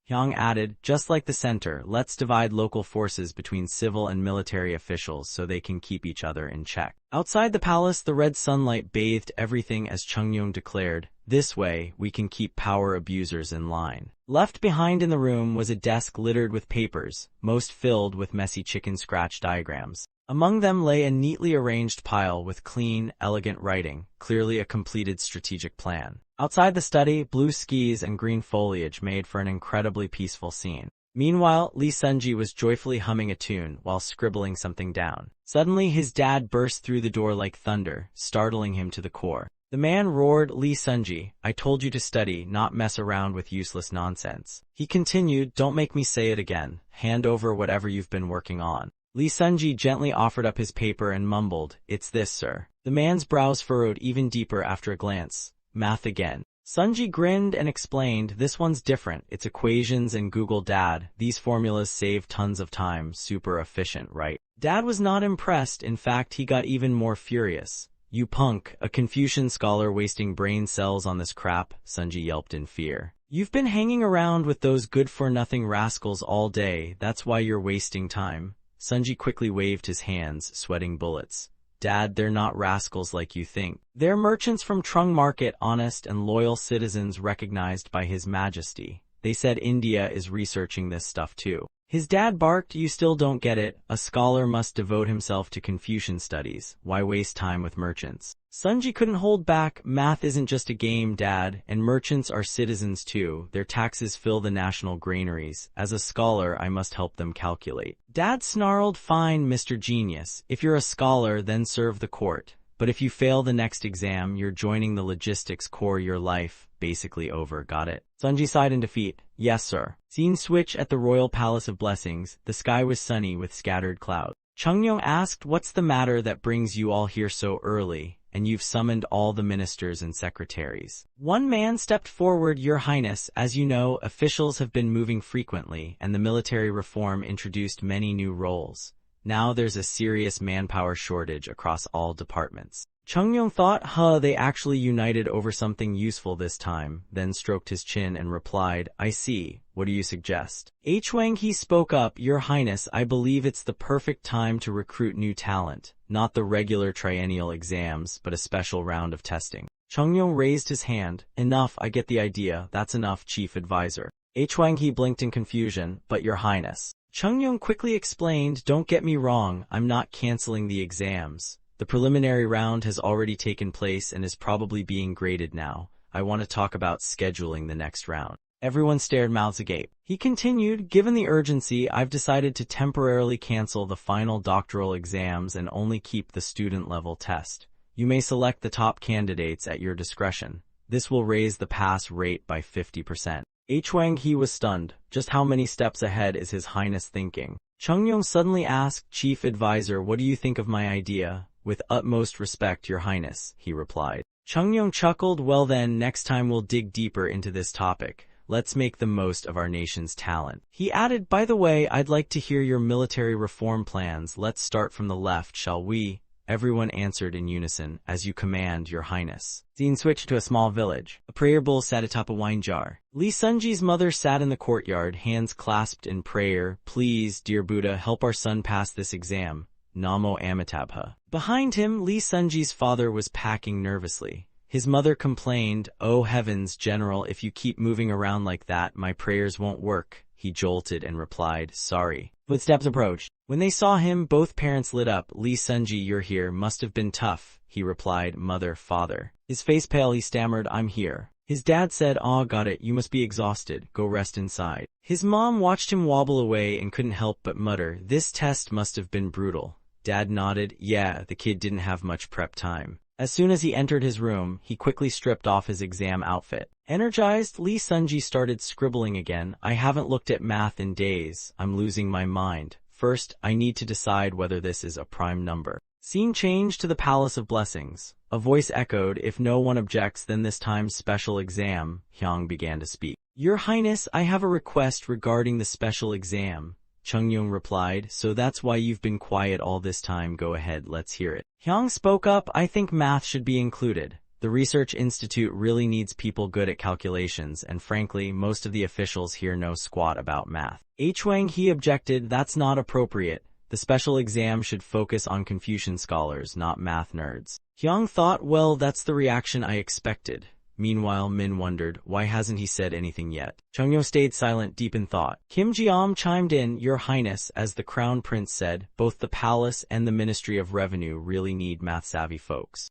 Hyung added, just like the center, let's divide local forces between civil and military officials so they can keep each other in check. Outside the palace, the red sunlight bathed everything as Chungyong declared, this way, we can keep power abusers in line. Left behind in the room was a desk littered with papers, most filled with messy chicken scratch diagrams. Among them lay a neatly arranged pile with clean, elegant writing, clearly a completed strategic plan. Outside the study, blue skis and green foliage made for an incredibly peaceful scene. Meanwhile, Lee Sunji was joyfully humming a tune while scribbling something down. Suddenly, his dad burst through the door like thunder, startling him to the core. The man roared, Lee Sunji, I told you to study, not mess around with useless nonsense. He continued, don't make me say it again. Hand over whatever you've been working on. Lee Sunji gently offered up his paper and mumbled, it's this, sir. The man's brows furrowed even deeper after a glance. Math again. Sunji grinned and explained, this one's different. It's equations and Google Dad. These formulas save tons of time. Super efficient, right? Dad was not impressed. In fact, he got even more furious. You punk, a Confucian scholar wasting brain cells on this crap, Sunji yelped in fear. You've been hanging around with those good-for-nothing rascals all day. That's why you're wasting time. Sunji quickly waved his hands, sweating bullets. Dad, they're not rascals like you think. They're merchants from Trung Market, honest and loyal citizens recognized by His Majesty. They said India is researching this stuff too. His dad barked, "You still don't get it. A scholar must devote himself to Confucian studies. Why waste time with merchants?" Sunji couldn't hold back. "Math isn't just a game, Dad, and merchants are citizens too. Their taxes fill the national granaries. As a scholar, I must help them calculate." Dad snarled, "Fine, Mr. Genius. If you're a scholar, then serve the court. But if you fail the next exam, you're joining the logistics corps. Your life, basically over. Got it?" Sunji sighed in defeat. "Yes, sir." Scene switch at the Royal Palace of Blessings. The sky was sunny with scattered clouds. Chungyong asked, "What's the matter that brings you all here so early? And you've summoned all the ministers and secretaries." One man stepped forward. "Your Highness, as you know, officials have been moving frequently, and the military reform introduced many new roles. Now there's a serious manpower shortage across all departments." Chungyong thought, they actually united over something useful this time, then stroked his chin and replied, "I see. What do you suggest?" Wang He spoke up, "Your Highness, I believe it's the perfect time to recruit new talent, not the regular triennial exams, but a special round of testing." Chungyong raised his hand. "Enough, I get the idea. That's enough, Chief Advisor." Wang He blinked in confusion, "But Your Highness." Chungyong quickly explained, "Don't get me wrong, I'm not canceling the exams. The preliminary round has already taken place and is probably being graded now. I want to talk about scheduling the next round." Everyone stared, mouths agape. He continued, "Given the urgency, I've decided to temporarily cancel the final doctoral exams and only keep the student-level test. You may select the top candidates at your discretion. This will raise the pass rate by 50%. Wang He was stunned. Just how many steps ahead is His Highness thinking? Chungyong suddenly asked, "Chief Advisor, what do you think of my idea?" "With utmost respect, Your Highness," he replied. Chungyong chuckled, "Well then, next time we'll dig deeper into this topic. Let's make the most of our nation's talent." He added, "By the way, I'd like to hear your military reform plans. Let's start from the left, shall we?" Everyone answered in unison, "As you command, Your Highness." Scene switched to a small village. A prayer bowl sat atop a wine jar. Lee Sunji's mother sat in the courtyard, hands clasped in prayer. "Please, dear Buddha, help our son pass this exam. Namo Amitabha." Behind him, Lee Sunji's father was packing nervously. His mother complained, "Oh heavens, General, if you keep moving around like that, my prayers won't work." He jolted and replied, "Sorry." Footsteps approached. When they saw him, both parents lit up. "Lee Sunji, you're here. Must have been tough." He replied, "Mother, father." His face pale, he stammered, "I'm here." His dad said, "Aw, got it. You must be exhausted. Go rest inside." His mom watched him wobble away and couldn't help but mutter, "This test must have been brutal." Dad nodded. "Yeah, the kid didn't have much prep time." As soon as he entered his room, he quickly stripped off his exam outfit. Energized, Lee Sunji started scribbling again. "I haven't looked at math in days. I'm losing my mind. First, I need to decide whether this is a prime number." Scene changed to the Palace of Blessings. A voice echoed, "If no one objects, then this time's special exam." Hyang began to speak. "Your Highness, I have a request regarding the special exam." Chungyong replied, "So that's why you've been quiet all this time. Go ahead, let's hear it." Hyang spoke up, "I think math should be included. The research institute really needs people good at calculations, and frankly, most of the officials here know squat about math." Wang He objected, "That's not appropriate. The special exam should focus on Confucian scholars, not math nerds." Hyang thought, "Well, that's the reaction I expected." Meanwhile, Min wondered, why hasn't he said anything yet? Chungyong stayed silent, deep in thought. Kim Jiam chimed in, "Your Highness, as the Crown Prince said, both the palace and the Ministry of Revenue really need math-savvy folks."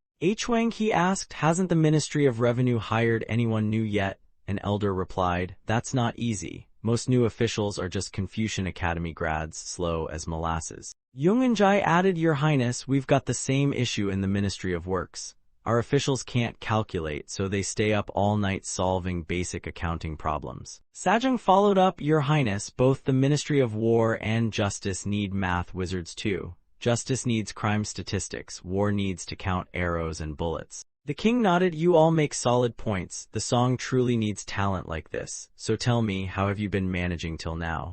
Wang He asked, "Hasn't the Ministry of Revenue hired anyone new yet?" An elder replied, "That's not easy. Most new officials are just Confucian Academy grads, slow as molasses." Jung and Jai added, "Your Highness, we've got the same issue in the Ministry of Works. Our officials can't calculate, so they stay up all night solving basic accounting problems." Sajong followed up, "Your Highness, both the Ministry of War and Justice need math wizards too. Justice needs crime statistics, war needs to count arrows and bullets." The king nodded, "You all make solid points. The song truly needs talent like this. So tell me, how have you been managing till now?"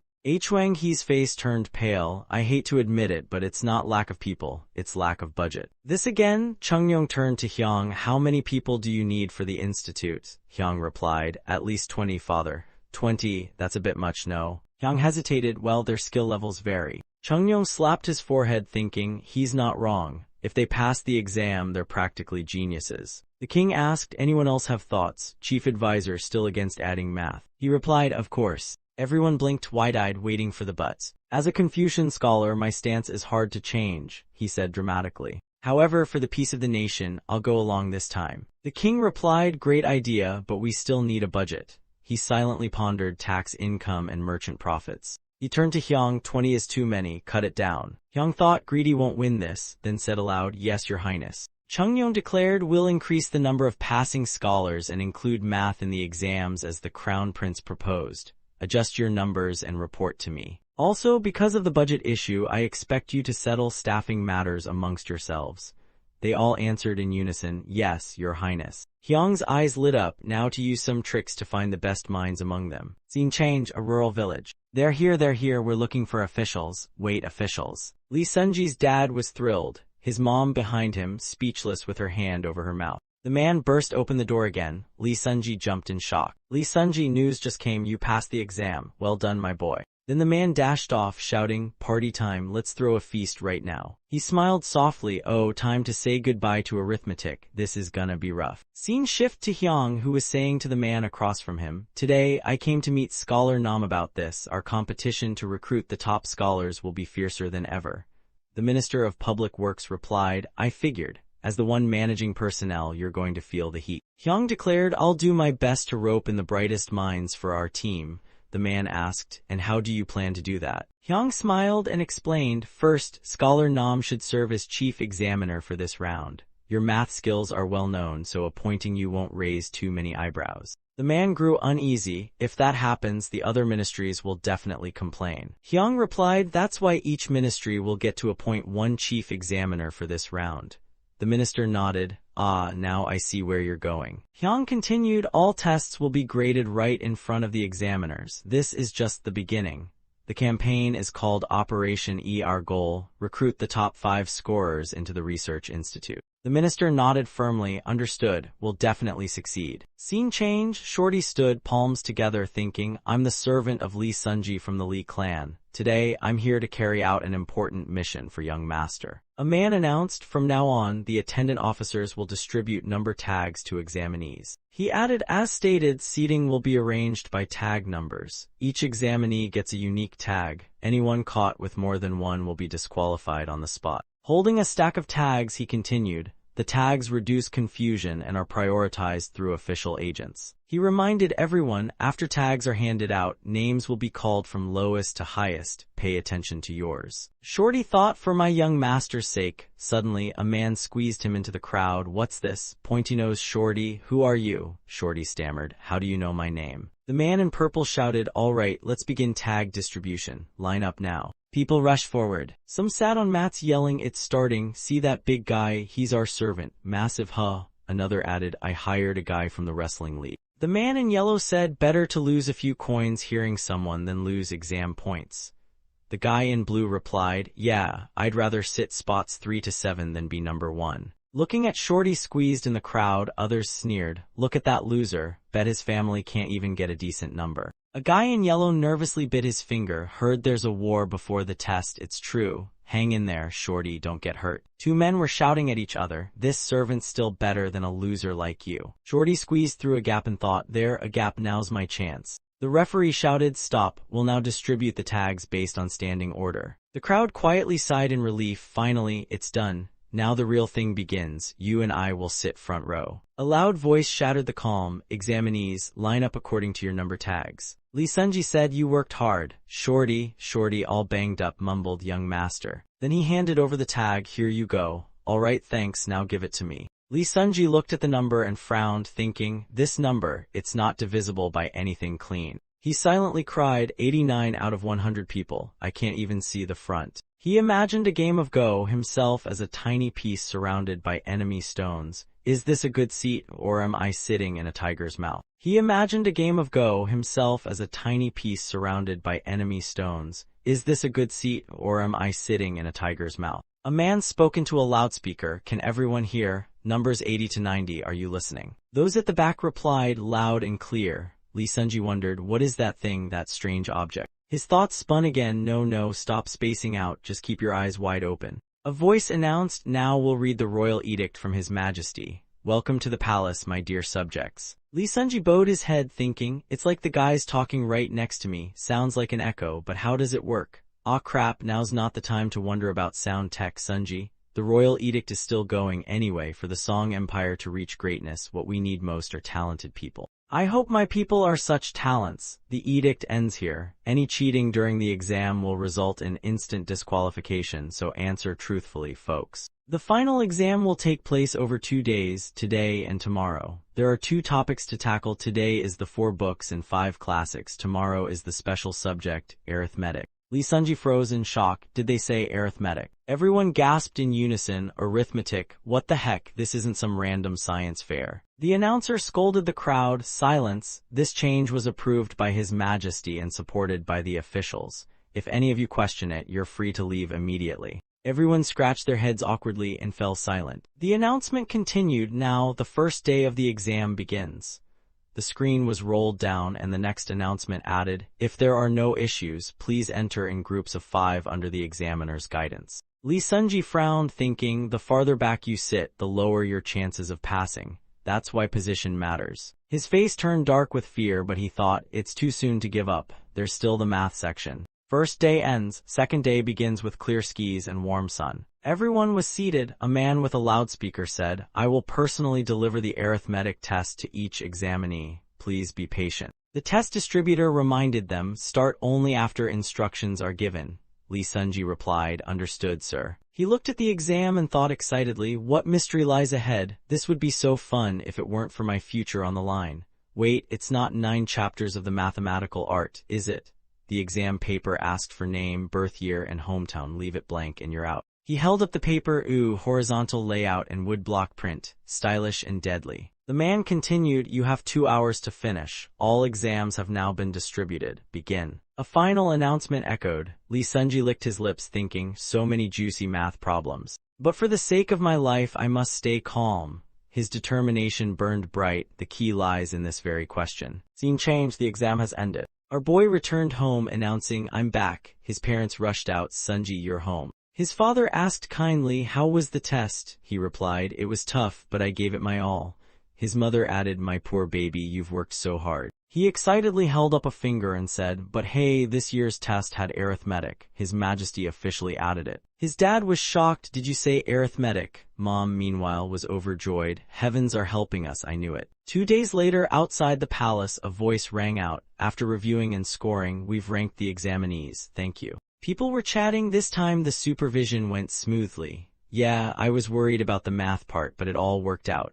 Wang He's face turned pale. "I hate to admit it, but it's not lack of people, it's lack of budget." This again, Chungyong turned to Hyang. "How many people do you need for the institute?" Hyang replied, "At least 20, father." 20, that's a bit much, no? Hyang hesitated. "Well, their skill levels vary." Chungyong slapped his forehead, thinking, he's not wrong. If they pass the exam, they're practically geniuses. The king asked, "Anyone else have thoughts?" Chief Advisor still against adding math. He replied, of course. Everyone blinked wide-eyed, waiting for the buts. As a Confucian scholar, my stance is hard to change, he said dramatically. However, for the peace of the nation, I'll go along this time. The king replied, great idea, but we still need a budget. He silently pondered tax income and merchant profits. He turned to Hyang, 20 is too many, cut it down. Hyang thought, greedy won't win this, then said aloud, yes, your highness. Chungnyeong declared, we'll increase the number of passing scholars and include math in the exams as the crown prince proposed. Adjust your numbers and report to me. Also, because of the budget issue, I expect you to settle staffing matters amongst yourselves. They all answered in unison, yes, your highness. Hyang's eyes lit up, now to use some tricks to find the best minds among them. Scene change, a rural village. They're here, we're looking for officials. Wait, officials. Lee Sunji's dad was thrilled, his mom behind him, speechless with her hand over her mouth. The man burst open the door again. Lee Sunji jumped in shock. Lee Sunji, news just came, you passed the exam. Well done, my boy. Then the man dashed off, shouting, party time, let's throw a feast right now. He smiled softly, oh, time to say goodbye to arithmetic, this is gonna be rough. Scene shift to Hyang, who was saying to the man across from him, today, I came to meet Scholar Nam about this, our competition to recruit the top scholars will be fiercer than ever. The Minister of Public Works replied, I figured. As the one managing personnel, you're going to feel the heat. Hyang declared, I'll do my best to rope in the brightest minds for our team. The man asked, and how do you plan to do that? Hyang smiled and explained, first, Scholar Nam should serve as chief examiner for this round. Your math skills are well known, so appointing you won't raise too many eyebrows. The man grew uneasy. If that happens, the other ministries will definitely complain. Hyang replied, that's why each ministry will get to appoint one chief examiner for this round. The minister nodded. Ah, now I see where you're going. Hyang continued, all tests will be graded right in front of the examiners. This is just the beginning. The campaign is called Operation E. Our goal, recruit the top 5 scorers into the research institute. The minister nodded firmly, understood, will definitely succeed. Scene change, Shorty stood, palms together, thinking, I'm the servant of Lee Sunji from the Lee clan. Today, I'm here to carry out an important mission for young master. A man announced, from now on, the attendant officers will distribute number tags to examinees. He added, as stated, seating will be arranged by tag numbers. Each examinee gets a unique tag. Anyone caught with more than one will be disqualified on the spot. Holding a stack of tags, he continued, the tags reduce confusion and are prioritized through official agents. He reminded everyone, after tags are handed out, names will be called from lowest to highest. Pay attention to yours. Shorty thought, for my young master's sake. Suddenly, a man squeezed him into the crowd. What's this? Pointy-nosed Shorty, who are you? Shorty stammered, how do you know my name? The man in purple shouted, all right, let's begin tag distribution. Line up now. People rushed forward. Some sat on mats yelling, it's starting, see that big guy, he's our servant, massive huh. Another added, I hired a guy from the wrestling league. The man in yellow said, better to lose a few coins hearing someone than lose exam points. The guy in blue replied, yeah, I'd rather sit spots 3 to 7 than be number 1. Looking at Shorty squeezed in the crowd, others sneered, look at that loser, bet his family can't even get a decent number. A guy in yellow nervously bit his finger, heard there's a war before the test, it's true. Hang in there, Shorty, don't get hurt. 2 men were shouting at each other, this servant's still better than a loser like you. Shorty squeezed through a gap and thought, there, a gap, now's my chance. The referee shouted, stop, we'll now distribute the tags based on standing order. The crowd quietly sighed in relief, finally, it's done. Now the real thing begins, you and I will sit front row. A loud voice shattered the calm, examinees, line up according to your number tags. Lee Sunji said, you worked hard. Shorty, all banged up, mumbled young master. Then he handed over the tag, here you go. All right, thanks, now give it to me. Lee Sunji looked at the number and frowned, thinking, this number, it's not divisible by anything clean. He silently cried, 89 out of 100 people, I can't even see the front. He imagined a game of Go himself as a tiny piece surrounded by enemy stones. Is this a good seat, or am I sitting in a tiger's mouth? He imagined a game of Go himself as a tiny piece surrounded by enemy stones. Is this a good seat, or am I sitting in a tiger's mouth? A man spoke into a loudspeaker, can everyone hear? Numbers 80 to 90, are you listening? Those at the back replied, loud and clear. Lee Sunji wondered, what is that thing, that strange object? His thoughts spun again, no, stop spacing out, just keep your eyes wide open. A voice announced, now we'll read the royal edict from His Majesty. Welcome to the palace, my dear subjects. Lee Sunji bowed his head thinking, it's like the guy's talking right next to me, sounds like an echo, but how does it work? Ah crap, now's not the time to wonder about sound tech, Sunji. The royal edict is still going anyway. For the Song Empire to reach greatness, what we need most are talented people. I hope my people are such talents. The edict ends here. Any cheating during the exam will result in instant disqualification, so answer truthfully, folks. The final exam will take place over 2 days, today and tomorrow. There are 2 topics to tackle. Today is the 4 books and 5 classics. Tomorrow is the special subject, arithmetic. Lee Sunji froze in shock. Did they say arithmetic? Everyone gasped in unison, arithmetic, what the heck, this isn't some random science fair. The announcer scolded the crowd, silence. This change was approved by His Majesty and supported by the officials. If any of you question it, you're free to leave immediately. Everyone scratched their heads awkwardly and fell silent. The announcement continued. Now, the first day of the exam begins. The screen was rolled down and the next announcement added, if there are no issues, please enter in groups of 5 under the examiner's guidance. Lee Sunji frowned, thinking, the farther back you sit, the lower your chances of passing. That's why position matters. His face turned dark with fear, but he thought, it's too soon to give up. There's still the math section. First day ends, second day begins with clear skies and warm sun. Everyone was seated. A man with a loudspeaker said, I will personally deliver the arithmetic test to each examinee. Please be patient. The test distributor reminded them, start only after instructions are given. Lee Sunji replied, understood, sir. He looked at the exam and thought excitedly, what mystery lies ahead? This would be so fun if it weren't for my future on the line. Wait, it's not 9 chapters of the mathematical art, is it? The exam paper asked for name, birth year, and hometown. Leave it blank and you're out. He held up the paper. Ooh, horizontal layout and woodblock print. Stylish and deadly. The man continued, you have 2 hours to finish. All exams have now been distributed. Begin. A final announcement echoed. Lee Sunji licked his lips thinking, so many juicy math problems. But for the sake of my life, I must stay calm. His determination burned bright. The key lies in this very question. Scene changed. The exam has ended. Our boy returned home announcing, I'm back. His parents rushed out. Sunji, you're home. His father asked kindly, how was the test? He replied, it was tough, but I gave it my all. His mother added, my poor baby, you've worked so hard. He excitedly held up a finger and said, but hey, this year's test had arithmetic. His Majesty officially added it. His dad was shocked. Did you say arithmetic? Mom, meanwhile, was overjoyed. Heavens are helping us, I knew it. 2 days later, outside the palace, a voice rang out. After reviewing and scoring, we've ranked the examinees. Thank you. People were chatting. This time the supervision went smoothly. Yeah, I was worried about the math part, but it all worked out.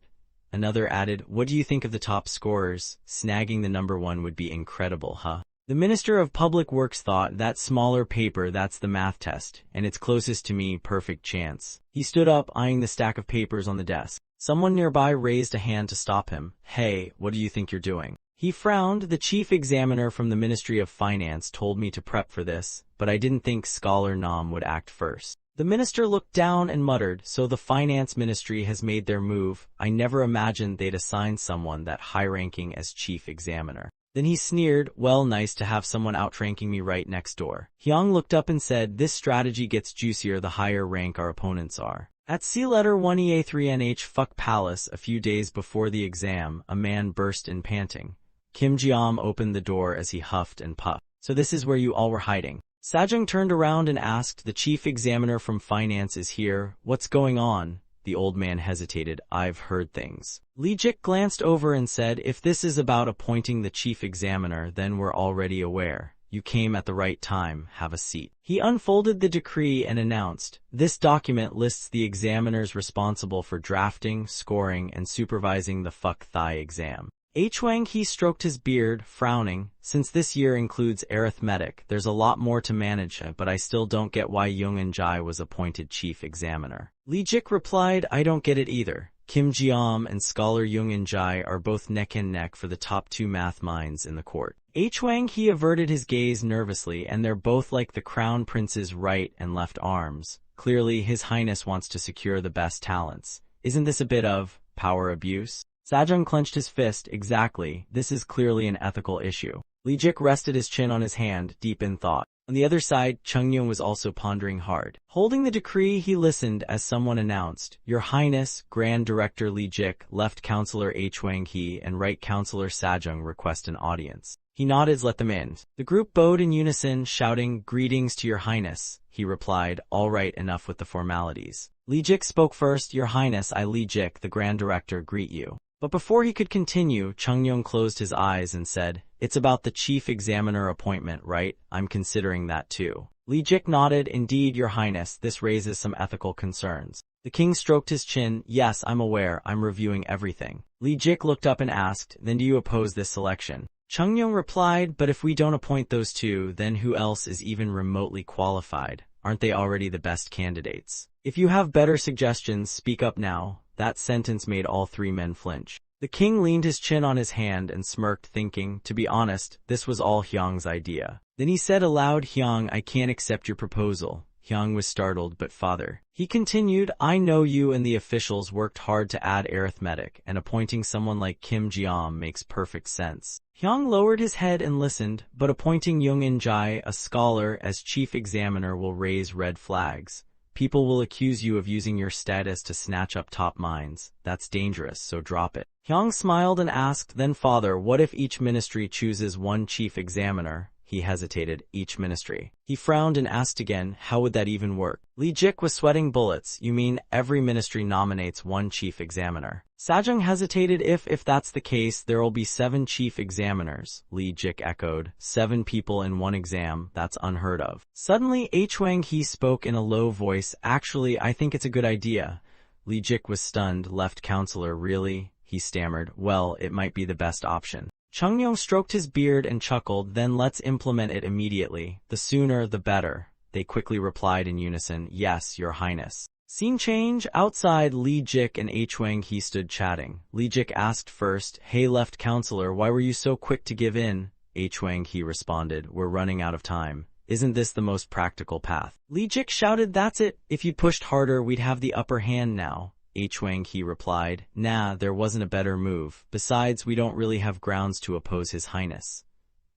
Another added, what do you think of the top scorers? Snagging the number 1 would be incredible, huh? The Minister of Public Works thought, that smaller paper, that's the math test, and it's closest to me, perfect chance. He stood up, eyeing the stack of papers on the desk. Someone nearby raised a hand to stop him. Hey, what do you think you're doing? He frowned. The chief examiner from the Ministry of Finance told me to prep for this, but I didn't think Scholar Nam would act first. The minister looked down and muttered, so the finance ministry has made their move. I never imagined they'd assign someone that high-ranking as chief examiner. Then he sneered, well, nice to have someone outranking me right next door. Hyung looked up and said, this strategy gets juicier the higher rank our opponents are. At C-letter 1EA3NH Fuck Palace, a few days before the exam, a man burst in panting. Kim Jeom opened the door as he huffed and puffed. So this is where you all were hiding. Sajung turned around and asked, the chief examiner from finance is here. What's going on? The old man hesitated. I've heard things. Lee Jik glanced over and said, if this is about appointing the chief examiner, then we're already aware. You came at the right time. Have a seat. He unfolded the decree and announced, this document lists the examiners responsible for drafting, scoring, and supervising the Fuck Thai exam. Hwang Hee stroked his beard, frowning. Since this year includes arithmetic, there's a lot more to manage, but I still don't get why Young and Jai was appointed chief examiner. Lee Jik replied, I don't get it either. Kim Jeom and scholar Young and Jai are both neck and neck for the top 2 math minds in the court. Hwang Hee averted his gaze nervously, and they're both like the crown prince's right and left arms. Clearly, His Highness wants to secure the best talents. Isn't this a bit of power abuse? Sajung clenched his fist. Exactly. This is clearly an ethical issue. Lee Jik rested his chin on his hand, deep in thought. On the other side, Chungyong was also pondering hard. Holding the decree, he listened as someone announced, "Your Highness, Grand Director Li Jik, Left Counselor H. Wang-hee, and Right Counselor Sajung request an audience." He nodded, "Let them in." The group bowed in unison, shouting, "Greetings to Your Highness." He replied, "All right, enough with the formalities." Li Jik spoke first, "Your Highness, I Li Jik, the Grand Director, greet you." But before he could continue, Chungyong closed his eyes and said, "It's about the chief examiner appointment, right? I'm considering that too." Li Jik nodded, "Indeed, Your Highness, this raises some ethical concerns." The king stroked his chin, "Yes, I'm aware, I'm reviewing everything." Li Jik looked up and asked, "Then do you oppose this selection?" Chungyong replied, "But if we don't appoint those two, then who else is even remotely qualified? Aren't they already the best candidates? If you have better suggestions, speak up now." That sentence made all three men flinch. The king leaned his chin on his hand and smirked, thinking, to be honest, this was all Hyang's idea. Then he said aloud, "Hyang, I can't accept your proposal." Hyang was startled, "But father," he continued, "I know you and the officials worked hard to add arithmetic, and appointing someone like Kim Jiam makes perfect sense." Hyang lowered his head and listened, "But appointing Jung In-jai, a scholar, as chief examiner will raise red flags. People will accuse you of using your status to snatch up top minds. That's dangerous, so drop it." Hyang smiled and asked, "Then father, what if each ministry chooses one chief examiner?" He hesitated, "Each ministry." He frowned and asked again, "How would that even work?" Li Jik was sweating bullets. "You mean every ministry nominates one chief examiner?" Sajung hesitated. If that's the case, there'll be 7 chief examiners." Li Jik echoed, 7 people in one exam, that's unheard of." Suddenly, H. Wang-hee spoke in a low voice, "Actually, I think it's a good idea." Li Jik was stunned. "Left counselor, really?" He stammered, "Well, it might be the best option." Chungyong stroked his beard and chuckled, "Then let's implement it immediately. The sooner, the better." They quickly replied in unison, "Yes, Your Highness." Scene change. Outside, Li Jik and H. Wang-hee stood chatting. Li Jik asked first, "Hey, Left Counselor, why were you so quick to give in?" H. Wang-hee responded, "We're running out of time. Isn't this the most practical path?" Li Jik shouted, "That's it. If you pushed harder, we'd have the upper hand now." H. Wang-hee replied, "Nah, there wasn't a better move. Besides, we don't really have grounds to oppose His Highness."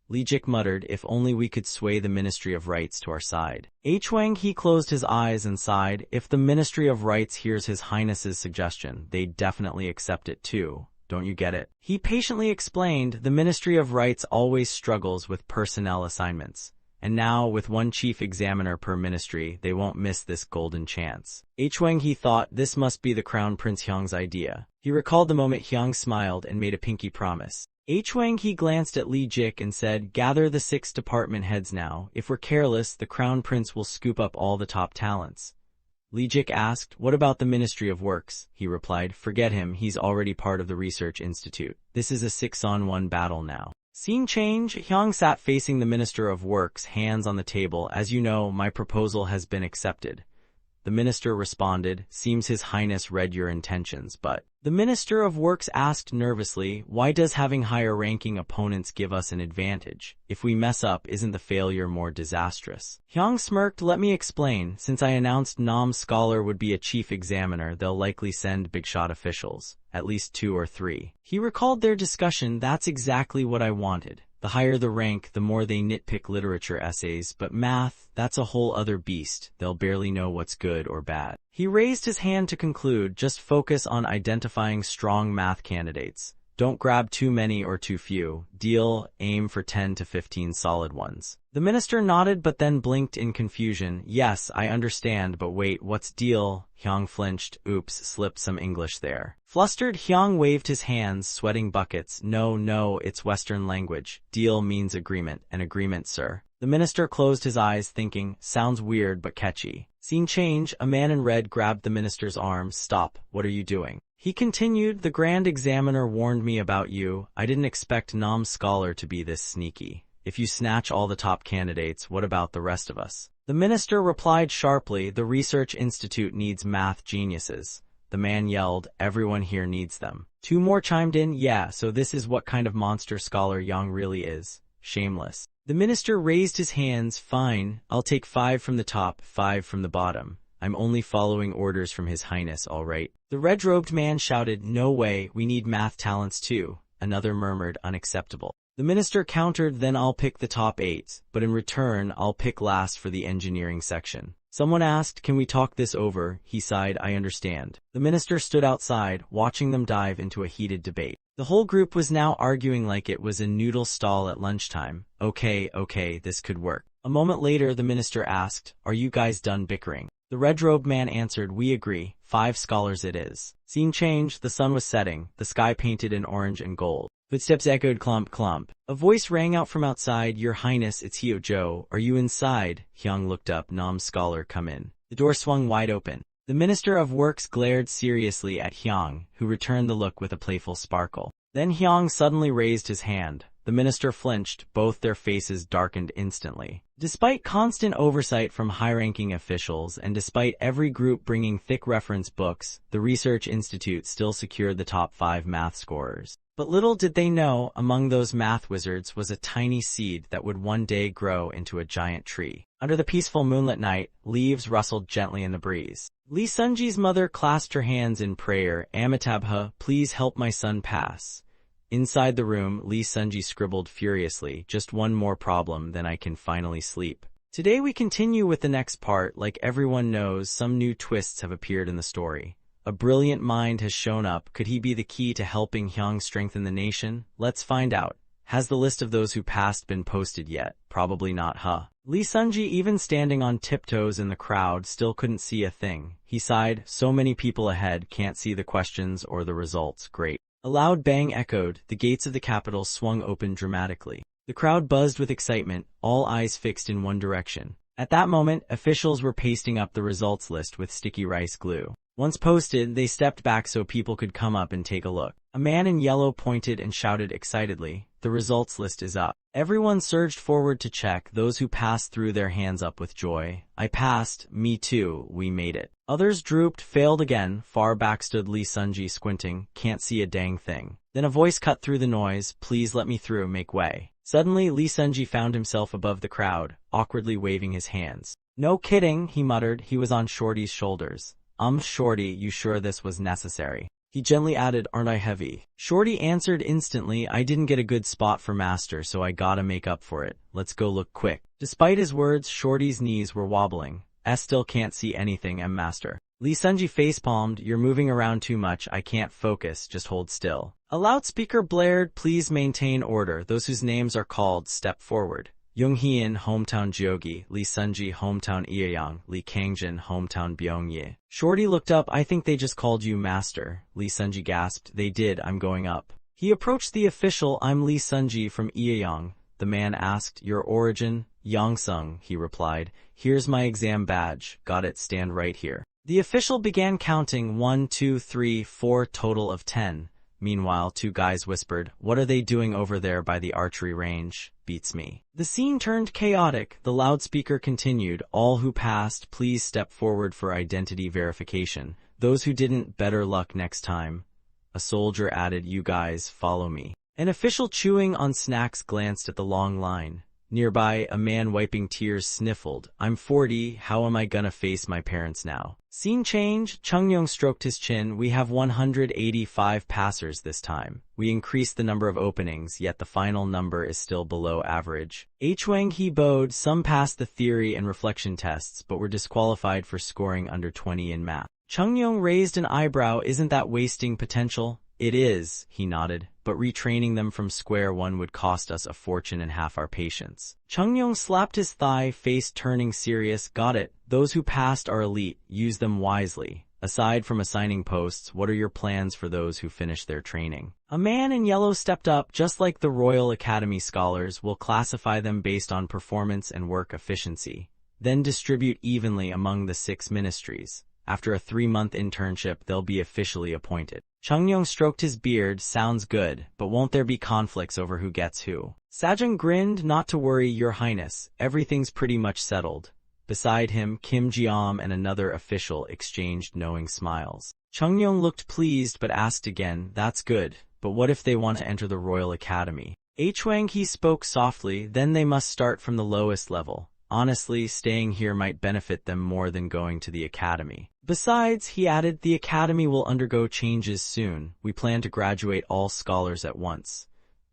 Li Jik muttered, "If only we could sway the Ministry of Rights to our side." H. Wang-hee closed his eyes and sighed, "If the Ministry of Rights hears His Highness's suggestion, they'd definitely accept it too. Don't you get it?" He patiently explained, "The Ministry of Rights always struggles with personnel assignments. And now, with one chief examiner per ministry, they won't miss this golden chance." H. Wang-hee thought, this must be the Crown Prince Hyang's idea. He recalled the moment Hyang smiled and made a pinky promise. H. Wang-hee glanced at Li Jik and said, "Gather the 6 department heads now. If we're careless, the Crown Prince will scoop up all the top talents." Li Jik asked, "What about the Ministry of Works?" He replied, "Forget him, he's already part of the Research Institute. This is a 6-on-1 battle now." Scene change. Hyang sat facing the Minister of Works, hands on the table. "As you know, my proposal has been accepted." The minister responded, "Seems His Highness read your intentions, but..." The Minister of Works asked nervously, "Why does having higher-ranking opponents give us an advantage? If we mess up, isn't the failure more disastrous?" Hyang smirked, "Let me explain. Since I announced Nam Scholar would be a chief examiner, they'll likely send big-shot officials. At least 2 or 3. He recalled their discussion. "That's exactly what I wanted. The higher the rank, the more they nitpick literature essays, but math, that's a whole other beast. They'll barely know what's good or bad." He raised his hand to conclude, "Just focus on identifying strong math candidates. Don't grab too many or too few. Deal, aim for 10 to 15 solid ones." The minister nodded but then blinked in confusion. "Yes, I understand, but wait, what's deal?" Hyang flinched. "Oops, slipped some English there." Flustered, Hyang waved his hands, sweating buckets. No, it's Western language. Deal means agreement. An agreement, sir." The minister closed his eyes, thinking, sounds weird but catchy. Scene change. A man in red grabbed the minister's arm. "Stop, what are you doing?" He continued, "The Grand Examiner warned me about you. I didn't expect Nam Scholar to be this sneaky. If you snatch all the top candidates, what about the rest of us?" The minister replied sharply, "The Research Institute needs math geniuses." The man yelled, "Everyone here needs them." 2 more chimed in, "Yeah, so this is what kind of monster scholar Yang really is. Shameless." The minister raised his hands. "Fine, I'll take 5 from the top, 5 from the bottom. I'm only following orders from His Highness, all right." The red-robed man shouted, "No way, we need math talents too." Another murmured, "Unacceptable." The minister countered, then I'll pick the top 8, but in return, I'll pick last for the engineering section. Someone asked, can we talk this over? He sighed, I understand. The minister stood outside, watching them dive into a heated debate. The whole group was now arguing like it was a noodle stall at lunchtime. Okay, this could work. A moment later, the minister asked, are you guys done bickering? The red-robed man answered, we agree, 5 scholars it is. Scene changed, the sun was setting, the sky painted in orange and gold. Footsteps echoed clump, clump. A voice rang out from outside, Your Highness, it's Hyo Jo. Are you inside? Hyung looked up, Nam scholar, come in. The door swung wide open. The Minister of Works glared seriously at Hyung, who returned the look with a playful sparkle. Then Hyung suddenly raised his hand. The minister flinched, both their faces darkened instantly. Despite constant oversight from high-ranking officials and despite every group bringing thick reference books, the Research Institute still secured the top 5 math scorers. But little did they know, among those math wizards was a tiny seed that would one day grow into a giant tree. Under the peaceful moonlit night, leaves rustled gently in the breeze. Lee Sunji's mother clasped her hands in prayer, Amitabha, please help my son pass. Inside the room, Lee Sunji scribbled furiously, just one more problem, then I can finally sleep. Today we continue with the next part. Like everyone knows, some new twists have appeared in the story. A brilliant mind has shown up. Could he be the key to helping Hyung strengthen the nation? Let's find out. Has the list of those who passed been posted yet? Probably not, huh? Lee Sunji, even standing on tiptoes in the crowd, still couldn't see a thing. He sighed, so many people ahead, can't see the questions or the results, great. A loud bang echoed, the gates of the capital swung open dramatically. The crowd buzzed with excitement, all eyes fixed in one direction. At that moment, officials were pasting up the results list with sticky rice glue. Once posted, they stepped back so people could come up and take a look. A man in yellow pointed and shouted excitedly, the results list is up. Everyone surged forward to check. Those who passed threw their hands up with joy. I passed, me too, we made it. Others drooped, failed again. Far back stood Lee Sunji squinting, can't see a dang thing. Then a voice cut through the noise, please let me through, make way. Suddenly, Lee Sunji found himself above the crowd, awkwardly waving his hands. No kidding, he muttered, he was on Shorty's shoulders. Shorty, you sure this was necessary? He gently added, aren't I heavy? Shorty answered instantly, I didn't get a good spot for master, so I gotta make up for it. Let's go look quick. Despite his words, Shorty's knees were wobbling. Still can't see anything, master. Lee Sunji facepalmed, you're moving around too much, I can't focus, just hold still. A loudspeaker blared, please maintain order, those whose names are called, step forward. Yoonghyeon, hometown Jeogi, Lee Sunji, hometown Ieyang, Lee Kangjin, hometown Byongye. Shorty looked up, I think they just called you master. Lee Sunji gasped, they did, I'm going up. He approached the official, I'm Lee Sunji from Ieyang. The man asked, your origin? Yongsung, he replied. Here's my exam badge, got it, stand right here. The official began counting, 1, 2, 3, 4, total of 10. Meanwhile, 2 guys whispered, what are they doing over there by the archery range? Beats me. The scene turned chaotic. The loudspeaker continued, all who passed, please step forward for identity verification. Those who didn't, better luck next time. A soldier added, you guys, follow me. An official chewing on snacks glanced at the long line. Nearby, a man wiping tears sniffled, I'm 40, how am I gonna face my parents now? Scene change, Chungyong stroked his chin, we have 185 passers this time. We increased the number of openings, yet the final number is still below average. Hwang Hee bowed, some passed the theory and reflection tests, but were disqualified for scoring under 20 in math. Chungyong raised an eyebrow, isn't that wasting potential? It is, he nodded, but retraining them from square one would cost us a fortune and half our patience. Chungyong slapped his thigh, face turning serious, got it, those who passed are elite, use them wisely. Aside from assigning posts, what are your plans for those who finish their training? A man in yellow stepped up, just like the Royal Academy scholars, we'll classify them based on performance and work efficiency, then distribute evenly among the 6 ministries. After a 3-month internship, they'll be officially appointed. Chungyong stroked his beard, sounds good, but won't there be conflicts over who gets who? Sajong grinned, not to worry, your highness, everything's pretty much settled. Beside him, Kim Jeom and another official exchanged knowing smiles. Chungyong looked pleased but asked again, that's good, but what if they want to enter the Royal Academy? Hwang Hee spoke softly, then they must start from the lowest level. Honestly, staying here might benefit them more than going to the academy. Besides, he added, the academy will undergo changes soon. We plan to graduate all scholars at once.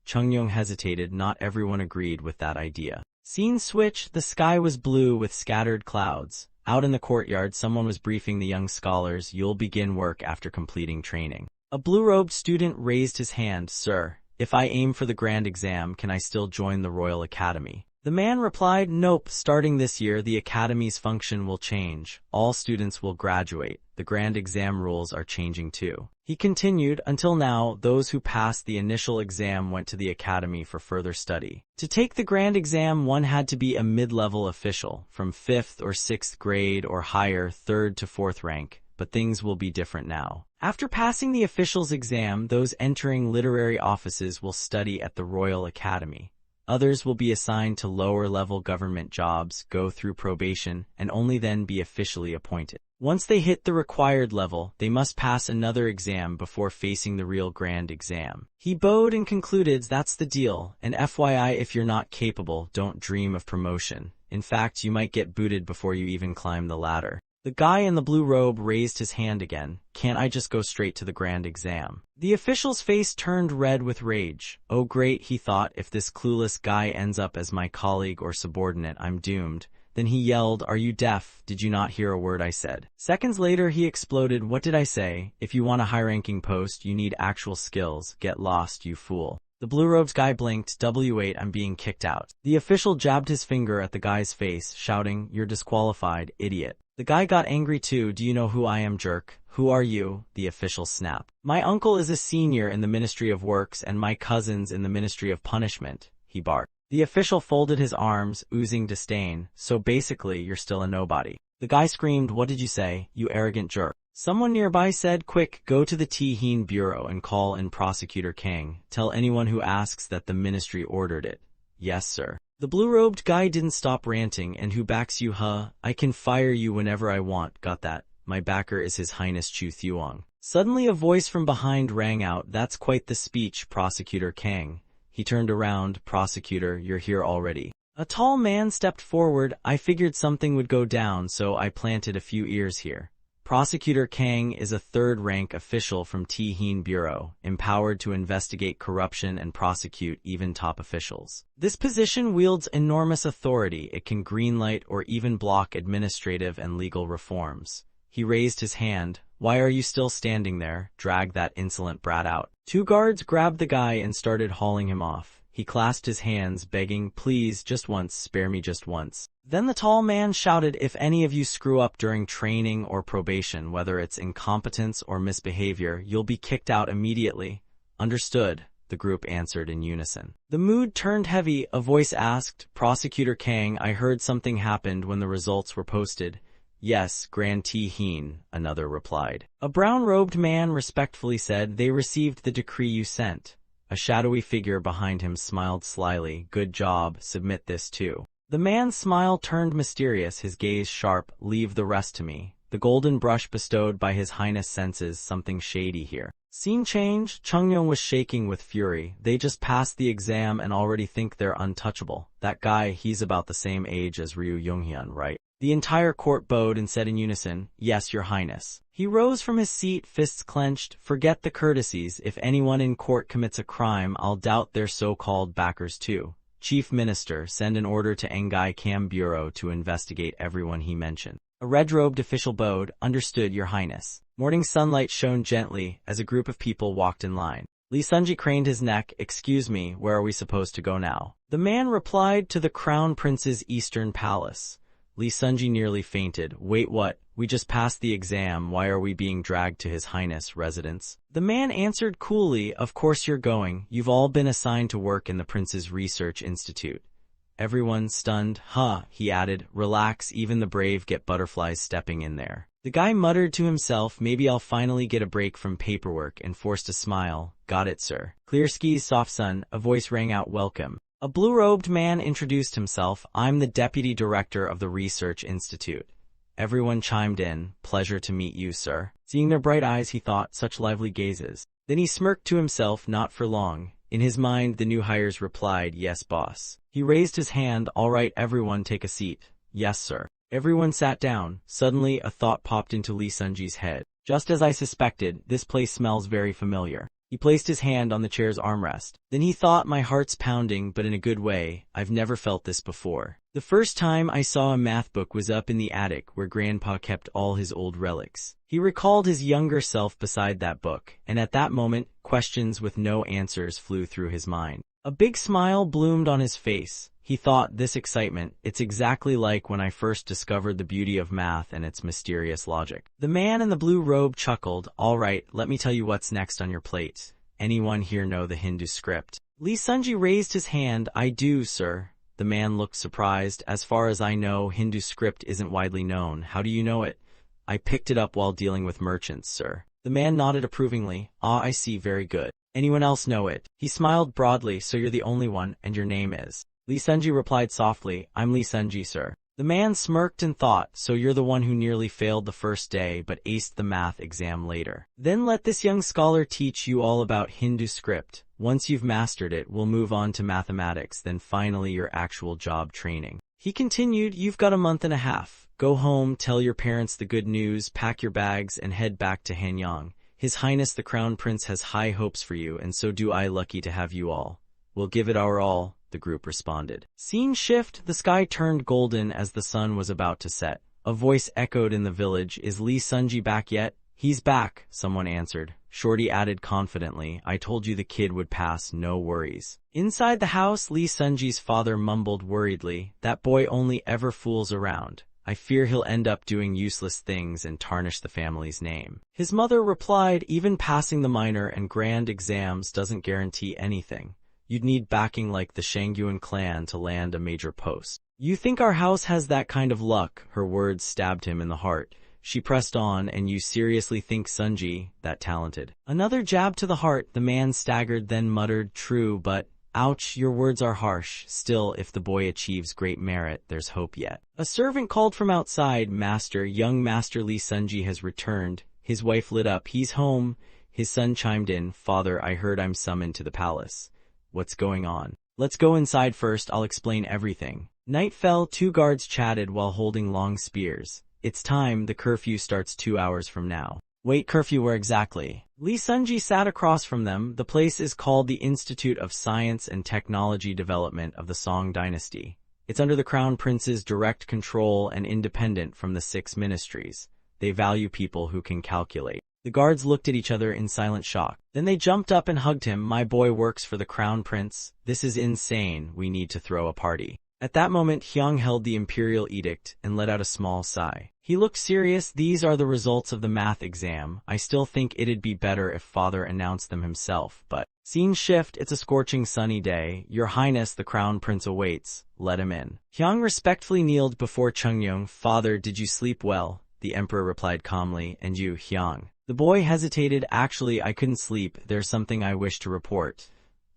Chungyong hesitated. Not everyone agreed with that idea. Scene switch, the sky was blue with scattered clouds. Out in the courtyard, someone was briefing the young scholars. You'll begin work after completing training. A blue-robed student raised his hand. Sir, if I aim for the grand exam, can I still join the Royal Academy? The man replied, nope, starting this year, the Academy's function will change. All students will graduate. The grand exam rules are changing too. He continued, until now, those who passed the initial exam went to the Academy for further study. To take the grand exam, one had to be a mid-level official, from 5th or 6th grade or higher, 3rd to 4th rank. But things will be different now. After passing the officials' exam, those entering literary offices will study at the Royal Academy. Others will be assigned to lower-level government jobs, go through probation, and only then be officially appointed. Once they hit the required level, they must pass another exam before facing the real grand exam. He bowed and concluded, that's the deal, and FYI, if you're not capable, don't dream of promotion. In fact, you might get booted before you even climb the ladder. The guy in the blue robe raised his hand again. Can't I just go straight to the grand exam? The official's face turned red with rage. Oh great, he thought, if this clueless guy ends up as my colleague or subordinate, I'm doomed. Then he yelled, are you deaf? Did you not hear a word I said? Seconds later, he exploded, what did I say? If you want a high-ranking post, you need actual skills. Get lost, you fool. The blue-robed guy blinked. W8, I'm being kicked out. The official jabbed his finger at the guy's face, shouting, you're disqualified, idiot. The guy got angry too. Do you know who I am, jerk? Who are you? The official snapped. My uncle is a senior in the Ministry of Works and my cousin's in the Ministry of Punishment, he barked. The official folded his arms, oozing disdain. So basically, you're still a nobody. The guy screamed, what did you say, you arrogant jerk? Someone nearby said, quick, go to the Tihin Bureau and call in Prosecutor Kang. Tell anyone who asks that the ministry ordered it. Yes, sir. The blue-robed guy didn't stop ranting. And who backs you, huh? I can fire you whenever I want. Got that? My backer is His Highness Chu Thuong. Suddenly a voice from behind rang out. That's quite the speech, Prosecutor Kang. He turned around. Prosecutor, you're here already. A tall man stepped forward. I figured something would go down, so I planted a few ears here. Prosecutor Kang is a third-rank official from Tihin Bureau, empowered to investigate corruption and prosecute even top officials. This position wields enormous authority. It can greenlight or even block administrative and legal reforms. He raised his hand. Why are you still standing there? Drag that insolent brat out. Two guards grabbed the guy and started hauling him off. He clasped his hands, begging, please, just once, spare me just once. Then the tall man shouted, if any of you screw up during training or probation, whether it's incompetence or misbehavior, you'll be kicked out immediately. Understood, the group answered in unison. The mood turned heavy. A voice asked, Prosecutor Kang, I heard something happened when the results were posted. Yes, Grand Tihin, another replied. A brown-robed man respectfully said, they received the decree you sent. A shadowy figure behind him smiled slyly. Good job, submit this too. The man's smile turned mysterious, his gaze sharp. Leave the rest to me. The golden brush bestowed by His Highness senses something shady here. Scene change. Chungyong was shaking with fury. They just passed the exam and already think they're untouchable. That guy, he's about the same age as Ryu Yonghyun, right? The entire court bowed and said in unison, yes, Your Highness. He rose from his seat, fists clenched. Forget the courtesies. If anyone in court commits a crime, I'll doubt their so-called backers too. Chief Minister, send an order to Engai Cam Bureau to investigate everyone he mentioned. A red-robed official bowed. Understood, Your Highness. Morning sunlight shone gently as a group of people walked in line. Lee Sunji craned his neck. Excuse me, where are we supposed to go now? The man replied, to the Crown Prince's Eastern Palace. Lee Sunji nearly fainted. Wait, what? We just passed the exam. Why are we being dragged to His Highness' residence? The man answered coolly, of course you're going. You've all been assigned to work in the Prince's Research Institute. Everyone stunned. Huh, he added. Relax, even the brave get butterflies stepping in there. The guy muttered to himself, maybe I'll finally get a break from paperwork, and forced a smile. Got it, sir. Clear skies, soft sun. A voice rang out, welcome. A blue-robed man introduced himself. I'm the deputy director of the Research Institute. Everyone chimed in. Pleasure to meet you, sir. Seeing their bright eyes, he thought, such lively gazes. Then he smirked to himself, not for long. In his mind, the new hires replied, yes, boss. He raised his hand. All right, everyone take a seat. Yes, sir. Everyone sat down. Suddenly, a thought popped into Lee Sunji's head. Just as I suspected, this place smells very familiar. He placed his hand on the chair's armrest. Then he thought, my heart's pounding, but in a good way. I've never felt this before. The first time I saw a math book was up in the attic where Grandpa kept all his old relics. He recalled his younger self beside that book, and at that moment, questions with no answers flew through his mind. A big smile bloomed on his face. He thought, this excitement, it's exactly like when I first discovered the beauty of math and its mysterious logic. The man in the blue robe chuckled. All right, let me tell you what's next on your plate. Anyone here know the Hindu script? Lee Sunji raised his hand. I do, sir. The man looked surprised. As far as I know, Hindu script isn't widely known. How do you know it? I picked it up while dealing with merchants, sir. The man nodded approvingly. Ah, I see, very good. Anyone else know it? He smiled broadly. So you're the only one, and your name is? Lee Sunji replied softly. I'm Lee Sunji, sir. The man smirked and thought, so you're the one who nearly failed the first day but aced the math exam later. Then let this young scholar teach you all about Hindu script. Once you've mastered it, we'll move on to mathematics, then finally your actual job training. He continued, you've got a month and a half. Go home, tell your parents the good news, pack your bags, and head back to Hanyang. His Highness the Crown Prince has high hopes for you, and so do I. Lucky to have you all. We'll give it our all, the group responded. Scene shift, the sky turned golden as the sun was about to set. A voice echoed in the village, is Lee Sunji back yet? He's back, someone answered. Shorty added confidently, I told you the kid would pass, no worries. Inside the house, Lee Sunji's father mumbled worriedly, that boy only ever fools around. I fear he'll end up doing useless things and tarnish the family's name. His mother replied, even passing the minor and grand exams doesn't guarantee anything. You'd need backing like the Shangyuan clan to land a major post. You think our house has that kind of luck? Her words stabbed him in the heart. She pressed on, and you seriously think Sunji, that talented? Another jab to the heart, the man staggered then muttered, true, but, ouch, your words are harsh. Still, if the boy achieves great merit, there's hope yet. A servant called from outside, Master, young Master Lee Sunji has returned. His wife lit up, he's home. His son chimed in, Father, I heard I'm summoned to the palace. What's going on? Let's go inside first, I'll explain everything. Night fell, two guards chatted while holding long spears. It's time, the curfew starts 2 hours from now. Wait, curfew where exactly? Lee Sunji sat across from them. The place is called the Institute of Science and Technology Development of the Song Dynasty. It's under the Crown Prince's direct control and independent from the 6 ministries. They value people who can calculate. The guards looked at each other in silent shock. Then they jumped up and hugged him. My boy works for the Crown Prince. This is insane. We need to throw a party. At that moment, Hyung held the imperial edict and let out a small sigh. He looked serious. These are the results of the math exam. I still think it'd be better if Father announced them himself, but... Scene shift, it's a scorching sunny day. Your Highness the Crown Prince awaits. Let him in. Hyung respectfully kneeled before Chungyung. Father, did you sleep well? The Emperor replied calmly. And you, Hyung? The boy hesitated. Actually, I couldn't sleep. There's something I wish to report.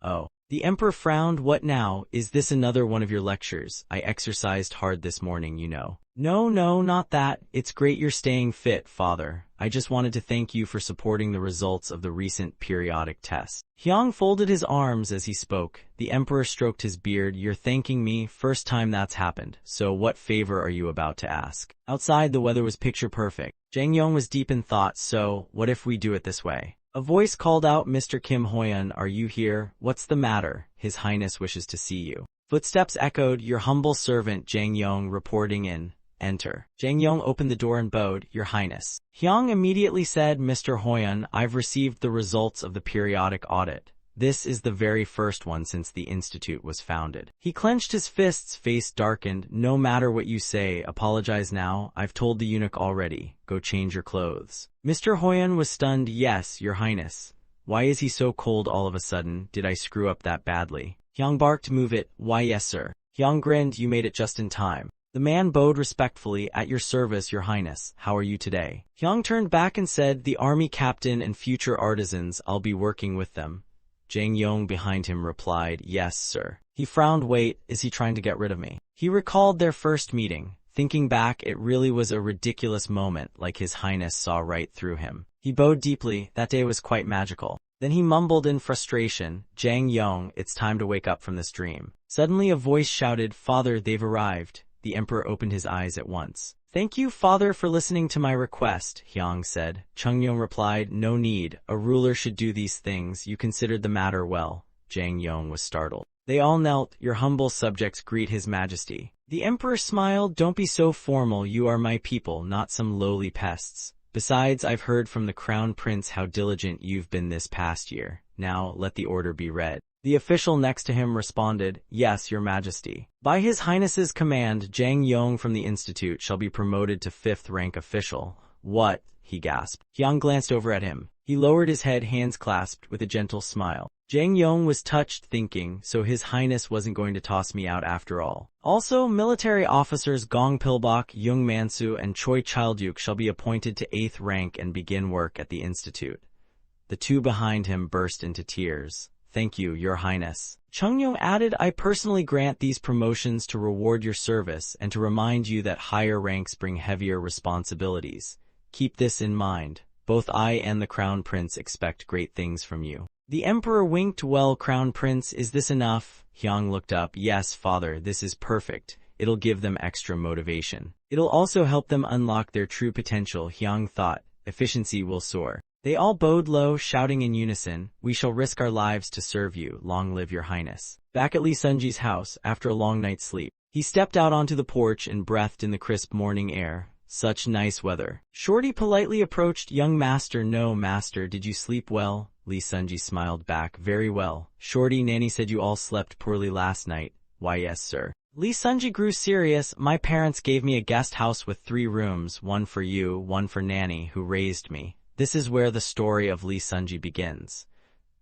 Oh. The Emperor frowned. What now? Is this another one of your lectures? I exercised hard this morning, you know. No, not that. It's great you're staying fit, Father. I just wanted to thank you for supporting the results of the recent periodic test. Hyung folded his arms as he spoke. The Emperor stroked his beard. You're thanking me? First time that's happened. So what favor are you about to ask? Outside, the weather was picture perfect. Jang Yong was deep in thought. So, what if we do it this way? A voice called out, Mr. Kim Hoyeon, are you here? What's the matter? His Highness wishes to see you. Footsteps echoed. Your humble servant, Jang Yong, reporting in. Enter. Jang Yong opened the door and bowed. Your Highness. Hyung immediately said, Mr. Hoyeon, I've received the results of the periodic audit. This is the very first one since the institute was founded. He clenched his fists, face darkened. No matter what you say, apologize now. I've told the eunuch already. Go change your clothes. Mr. Hoyeon was stunned. Yes, Your Highness. Why is he so cold all of a sudden? Did I screw up that badly? Hyung barked. Move it. Why yes, sir. Hyung grinned. You made it just in time. The man bowed respectfully. At your service, Your Highness. How are you today? Hyung turned back and said, the army captain and future artisans, I'll be working with them. Jang Yong behind him replied, yes, sir. He frowned. Wait, is he trying to get rid of me? He recalled their first meeting. Thinking back, it really was a ridiculous moment, like His Highness saw right through him. He bowed deeply. That day was quite magical. Then he mumbled in frustration, Jang Yong, it's time to wake up from this dream. Suddenly a voice shouted, Father, they've arrived. The Emperor opened his eyes at once. Thank you, father, for listening to my request, Hyang said. Chungyong replied, no need, a ruler should do these things, you considered the matter well. Jang Yong was startled. They all knelt, your humble subjects greet his majesty. The emperor smiled, don't be so formal, you are my people, not some lowly pests. Besides, I've heard from the crown prince how diligent you've been this past year. Now, let the order be read. The official next to him responded, yes, your majesty. By his highness's command, Jang Yong from the institute shall be promoted to 5th rank official. What? He gasped. Hyang glanced over at him. He lowered his head, hands clasped, with a gentle smile. Jang Yong was touched, thinking, so his highness wasn't going to toss me out after all. Also, military officers Gong Pilbok, Jung Mansu, and Choi Childuk shall be appointed to 8th rank and begin work at the institute. The two behind him burst into tears. Thank you, your highness. Chungyong added, I personally grant these promotions to reward your service and to remind you that higher ranks bring heavier responsibilities. Keep this in mind. Both I and the crown prince expect great things from you. The emperor winked. Well, crown prince, is this enough? Hyang looked up. Yes, father, this is perfect. It'll give them extra motivation. It'll also help them unlock their true potential, Hyang thought. Efficiency will soar. They all bowed low, shouting in unison, we shall risk our lives to serve you, long live your highness. Back at Lee Sunji's house, after a long night's sleep, he stepped out onto the porch and breathed in the crisp morning air. Such nice weather. Shorty politely approached. Young master. No, master, did you sleep well? Lee Sunji smiled back. Very well. Shorty, Nanny said you all slept poorly last night. Why, yes, sir. Lee Sunji grew serious. My parents gave me a guest house with 3 rooms, one for you, one for Nanny, who raised me. This is where the story of Lee Sunji begins.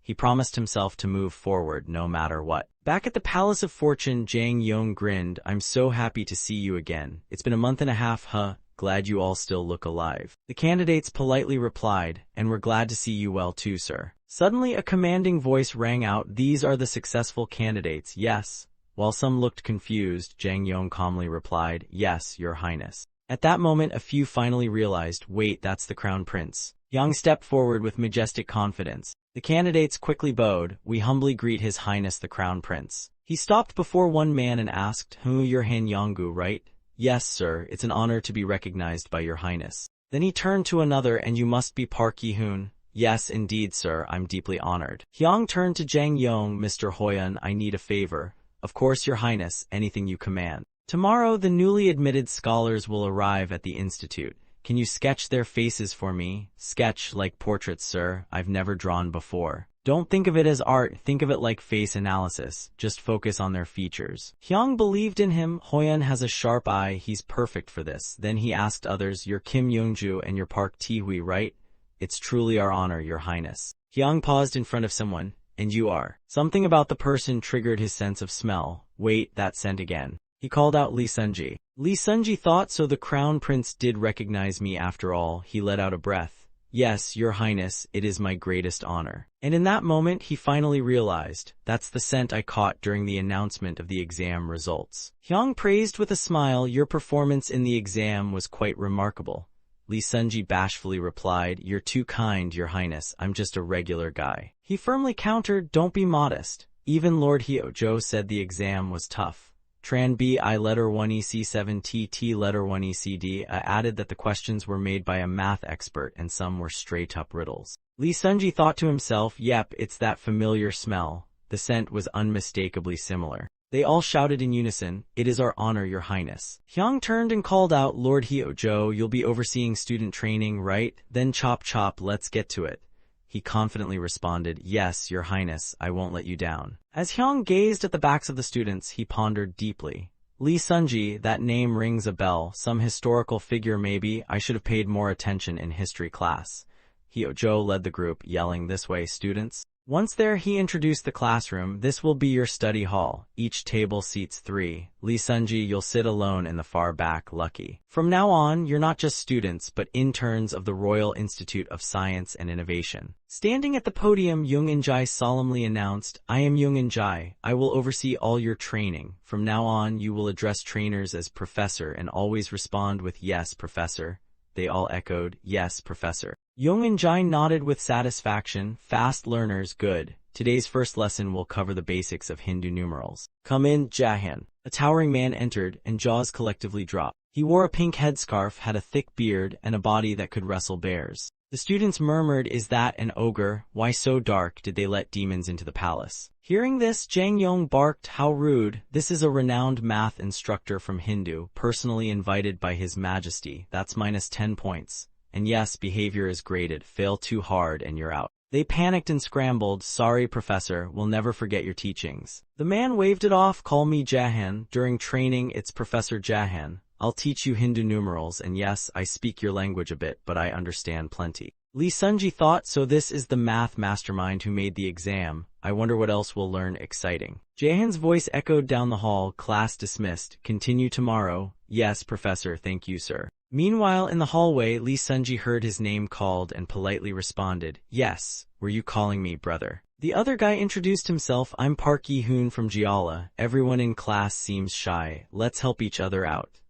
He promised himself to move forward no matter what. Back at the Palace of Fortune, Jang Yong grinned. I'm so happy to see you again. It's been a month and a half, huh? Glad you all still look alive. The candidates politely replied, and we're glad to see you well too, sir. Suddenly a commanding voice rang out, these are the successful candidates, yes. While some looked confused, Jang Yong calmly replied, yes, your highness. At that moment a few finally realized, wait, that's the crown prince. Yang stepped forward with majestic confidence. The candidates quickly bowed, we humbly greet his highness the crown prince. He stopped before one man and asked, you're Han Yonggu, right? Yes, sir, it's an honor to be recognized by your highness. Then he turned to another, and you must be Park Yi-hoon. Yes, indeed, sir, I'm deeply honored. Hyang turned to Jang Yong, Mr. Hoyun, I need a favor. Of course, your highness, anything you command. Tomorrow, the newly admitted scholars will arrive at the institute. Can you sketch their faces for me? Sketch like portraits, sir, I've never drawn before. Don't think of it as art, think of it like face analysis. Just focus on their features. Hyang believed in him. Hoyun has a sharp eye, he's perfect for this. Then he asked others, you're Kim Youngju and you're Park Ti-hui, right? It's truly our honor, your highness. Hyang paused in front of someone. And you are. Something about the person triggered his sense of smell. Wait, that scent again. He called out Lee Sunji. Lee Sunji thought, so the crown prince did recognize me after all. He let out a breath. Yes, your highness, it is my greatest honor. And in that moment he finally realized, that's the scent I caught during the announcement of the exam results. Hyang praised with a smile, your performance in the exam was quite remarkable. Lee Sunji bashfully replied, you're too kind, your highness, I'm just a regular guy. He firmly countered, don't be modest. Even Lord Hyo-jo said the exam was tough. Tran B.I. letter 1 EC7 TT letter 1 ECD added that the questions were made by a math expert and some were straight-up riddles. Lee Sunji thought to himself, yep, it's that familiar smell. The scent was unmistakably similar. They all shouted in unison, it is our honor, your highness. Hyang turned and called out, Lord Hyo-jo, you'll be overseeing student training, right? Then chop chop, let's get to it. He confidently responded, yes, your highness, I won't let you down. As Hyang gazed at the backs of the students, he pondered deeply. Lee Sunji, that name rings a bell, some historical figure maybe, I should have paid more attention in history class. Hyo-jo led the group, yelling, this way, students. Once there, he introduced the classroom. This will be your study hall. Each table seats 3. Lee Sunji, you'll sit alone in the far back, lucky. From now on, you're not just students, but interns of the Royal Institute of Science and Innovation. Standing at the podium, Jung In-jai solemnly announced, I am Jung In-jai. I will oversee all your training. From now on, you will address trainers as professor and always respond with yes, professor. They all echoed, yes, professor. Jung In-jai nodded with satisfaction. Fast learners, good. Today's first lesson will cover the basics of Hindu numerals. Come in, Jahan. A towering man entered, and jaws collectively dropped. He wore a pink headscarf, had a thick beard, and a body that could wrestle bears. The students murmured, "Is that an ogre? Why so dark? Did they let demons into the palace?" Hearing this, Jang Yong barked, "How rude! This is a renowned math instructor from Hindu, personally invited by His Majesty. That's minus 10 points. And yes, behavior is graded. Fail too hard and you're out." They panicked and scrambled. "Sorry, Professor, we'll never forget your teachings." The man waved it off. "Call me Jahan. During training, it's Professor Jahan. I'll teach you Hindu numerals, and yes, I speak your language a bit, but I understand plenty." Lee Sunji thought, so this is the math mastermind who made the exam. I wonder what else we'll learn exciting. Jahan's voice echoed down the hall. "Class dismissed. Continue tomorrow." "Yes, Professor, thank you, sir." Meanwhile, in the hallway, Lee Sunji heard his name called and politely responded, "Yes, were you calling me, brother?" The other guy introduced himself. "I'm Park Yi-hoon from Jeolla. Everyone in class seems shy. Let's help each other out."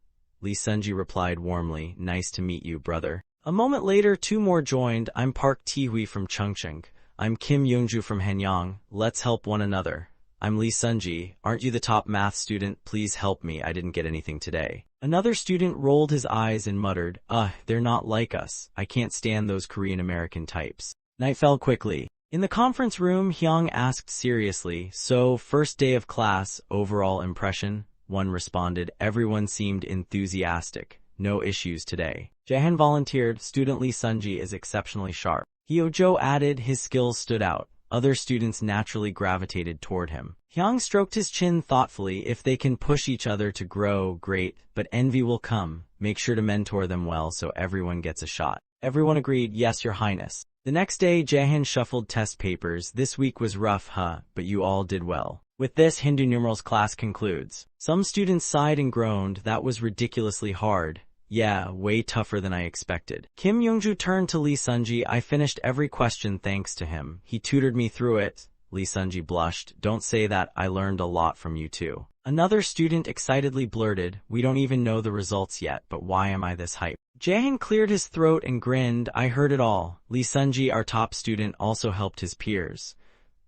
Lee Sunji replied warmly, "Nice to meet you, brother." A moment later, two more joined. "I'm Park Ti-hui from Chungcheong. I'm Kim Youngju from Hanyang. Let's help one another." "I'm Lee Sunji. Aren't you the top math student? Please help me. I didn't get anything today." Another student rolled his eyes and muttered, They're not like us. I can't stand those Korean-American types." Night fell quickly. In the conference room, Hyung asked seriously, "So, first day of class, overall impression?" One responded, "Everyone seemed enthusiastic. No issues today." Jahan volunteered, "Student Lee Sunji is exceptionally sharp." Hyo-jo added, "His skills stood out." Other students naturally gravitated toward him. Hyung stroked his chin thoughtfully. "If they can push each other to grow, great, but envy will come. Make sure to mentor them well so everyone gets a shot." Everyone agreed, "Yes, Your Highness." The next day, Jahan shuffled test papers. "This week was rough, but you all did well." With this, Hindu numerals class concludes. Some students sighed and groaned. "That was ridiculously hard. Yeah, way tougher than I expected." Kim Youngju turned to Lee Sunji. "I finished every question thanks to him. He tutored me through it." Lee Sunji blushed. "Don't say that. I learned a lot from you too." Another student excitedly blurted, "We don't even know the results yet, but why am I this hyped?" Jahan cleared his throat and grinned. "I heard it all." Lee Sunji, our top student, also helped his peers.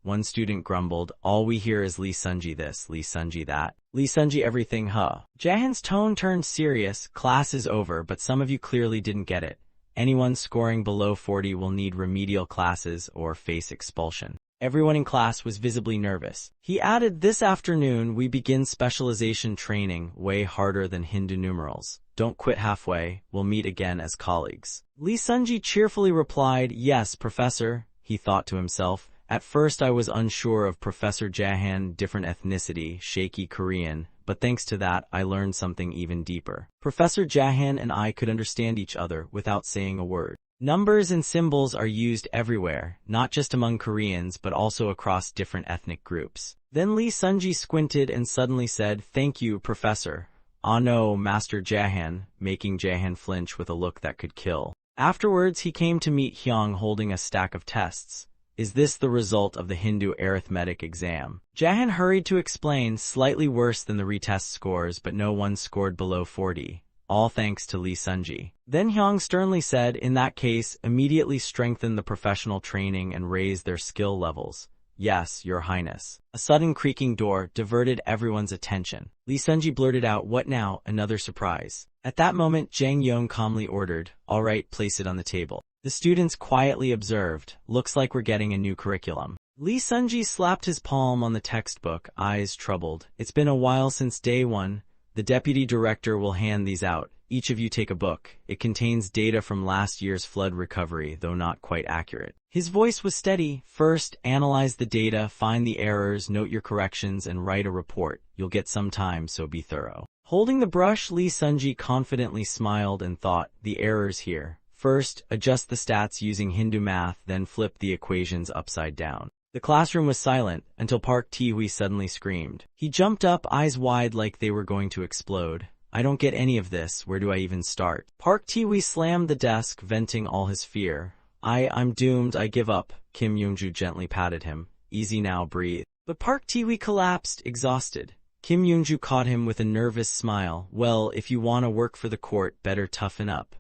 One student grumbled, "All we hear is Lee Sunji this, Lee Sunji that. Lee Sunji everything, Jahan's tone turned serious. "Class is over, but some of you clearly didn't get it. Anyone scoring below 40 will need remedial classes or face expulsion." Everyone in class was visibly nervous. He added, "This afternoon we begin specialization training, way harder than Hindu numerals. Don't quit halfway. We'll meet again as colleagues." Lee Sunji cheerfully replied, "Yes, Professor." He thought to himself, "At first I was unsure of Professor Jahan, different ethnicity, shaky Korean, but thanks to that I learned something even deeper. Professor Jahan and I could understand each other without saying a word. Numbers and symbols are used everywhere, not just among Koreans but also across different ethnic groups." Then Lee Sunji squinted and suddenly said, "Thank you, Professor." "Ah no, Master Jahan," making Jahan flinch with a look that could kill. Afterwards he came to meet Hyung holding a stack of tests. "Is this the result of the Hindu arithmetic exam?" Jahan hurried to explain, "Slightly worse than the retest scores, but no one scored below 40. All thanks to Lee Sunji." Then Hyung sternly said, "In that case, immediately strengthen the professional training and raise their skill levels." "Yes, Your Highness." A sudden creaking door diverted everyone's attention. Lee Sunji blurted out, "What now?" Another surprise. At that moment, Jang Yong calmly ordered, "All right, place it on the table." The students quietly observed, "Looks like we're getting a new curriculum." Lee Sunji slapped his palm on the textbook, eyes troubled. "It's been a while since day one. The deputy director will hand these out. Each of you take a book. It contains data from last year's flood recovery, though not quite accurate." His voice was steady. "First, analyze the data, find the errors, note your corrections, and write a report. You'll get some time, so be thorough." Holding the brush, Lee Sunji confidently smiled and thought, "The errors here. First, adjust the stats using Hindu math, then flip the equations upside down." The classroom was silent until Park Ti-hui suddenly screamed. He jumped up, eyes wide like they were going to explode. "I don't get any of this. Where do I even start?" Park Ti-hui slammed the desk, venting all his fear. I'm doomed. I give up." Kim Youngju gently patted him. "Easy now, breathe." But Park Ti-hui collapsed, exhausted. Kim Youngju caught him with a nervous smile. "Well, if you want to work for the court, better toughen up."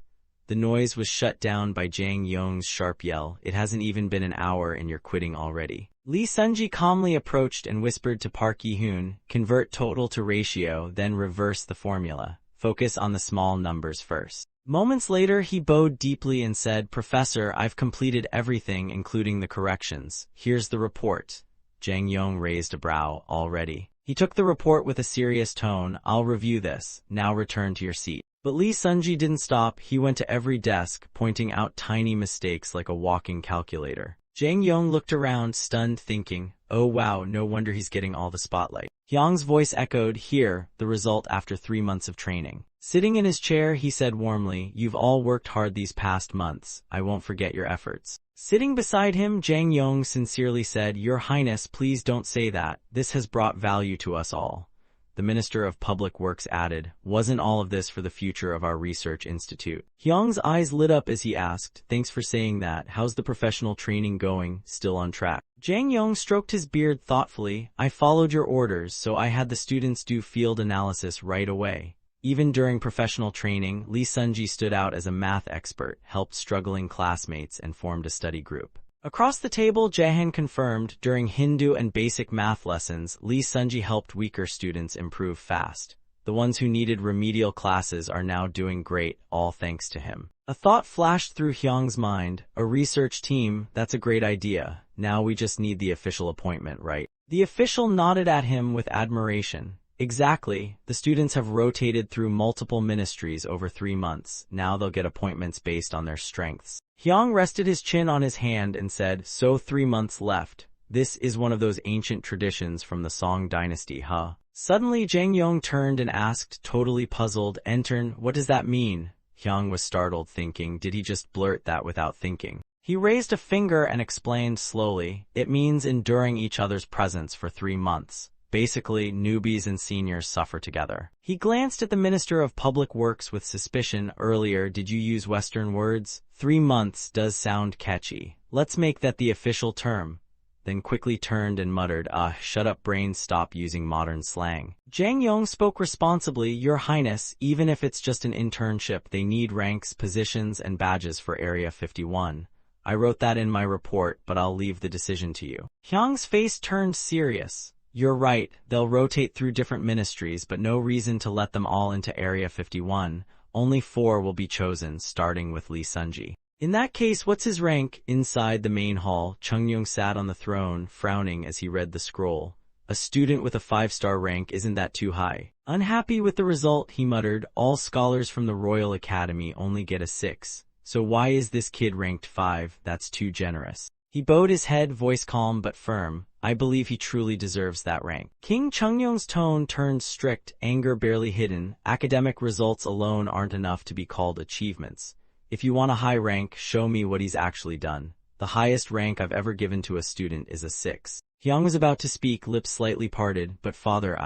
The noise was shut down by Jang Yong's sharp yell. "It hasn't even been an hour and you're quitting already." Lee Sunji calmly approached and whispered to Park Yi-hoon, "Convert total to ratio, then reverse the formula. Focus on the small numbers first. Moments later, he bowed deeply and said, Professor, I've completed everything, including the corrections. Here's the report. Jang Yong raised a brow. Already. He took the report with a serious tone. I'll review this. Now return to your seat. But Lee Sunji didn't stop. He went to every desk, pointing out tiny mistakes like a walking calculator. Jang Yong looked around, stunned, thinking, oh wow, no wonder he's getting all the spotlight. Hyung's voice echoed, here, the result after 3 months of training. Sitting in his chair, he said warmly, you've all worked hard these past months. I won't forget your efforts. Sitting beside him, Jang Yong sincerely said, Your Highness, please don't say that. This has brought value to us all. The Minister of Public Works added, wasn't all of this for the future of our research institute? Hyung's eyes lit up as he asked, thanks for saying that. How's the professional training going? Still on track? Jang Yong stroked his beard thoughtfully. I followed your orders, so I had the students do field analysis right away. Even during professional training, Lee Sunji stood out as a math expert, helped struggling classmates, and formed a study group. Across the table, Jahan confirmed, during Hindu and basic math lessons, Lee Sunji helped weaker students improve fast. The ones who needed remedial classes are now doing great, all thanks to him. A thought flashed through Hyung's mind. A research team, that's a great idea. Now we just need the official appointment, right? The official nodded at him with admiration. Exactly. The students have rotated through multiple ministries over 3 months. Now they'll get appointments based on their strengths. Hyung rested his chin on his hand and said, so 3 months left. This is one of those ancient traditions from the Song dynasty, huh? Suddenly Jang Yong turned and asked, totally puzzled, Entern, what does that mean? Hyung was startled, thinking, did he just blurt that without thinking? He raised a finger and explained slowly, it means enduring each other's presence for 3 months. Basically, newbies and seniors suffer together. He glanced at the Minister of Public Works with suspicion. Earlier, did you use Western words? 3 months does sound catchy. Let's make that the official term. Then quickly turned and muttered, shut up brains, stop using modern slang. Jang Yong spoke responsibly, Your Highness, even if it's just an internship, they need ranks, positions, and badges for Area 51. I wrote that in my report, but I'll leave the decision to you. Hyung's face turned serious. You're right, they'll rotate through different ministries, but no reason to let them all into Area 51. Only 4 will be chosen, starting with Lee Sunji. In that case, what's his rank? Inside the main hall, Chungyung sat on the throne, frowning as he read the scroll. A student with a 5-star rank, isn't that too high? Unhappy with the result, he muttered, all scholars from the Royal Academy only get a 6. So why is this kid ranked 5? That's too generous. He bowed his head, voice calm but firm. I believe he truly deserves that rank. King Chungyung's tone turned strict, anger barely hidden. Academic results alone aren't enough to be called achievements. If you want a high rank, show me what he's actually done. The highest rank I've ever given to a student is a 6. Hyung was about to speak, lips slightly parted, but father,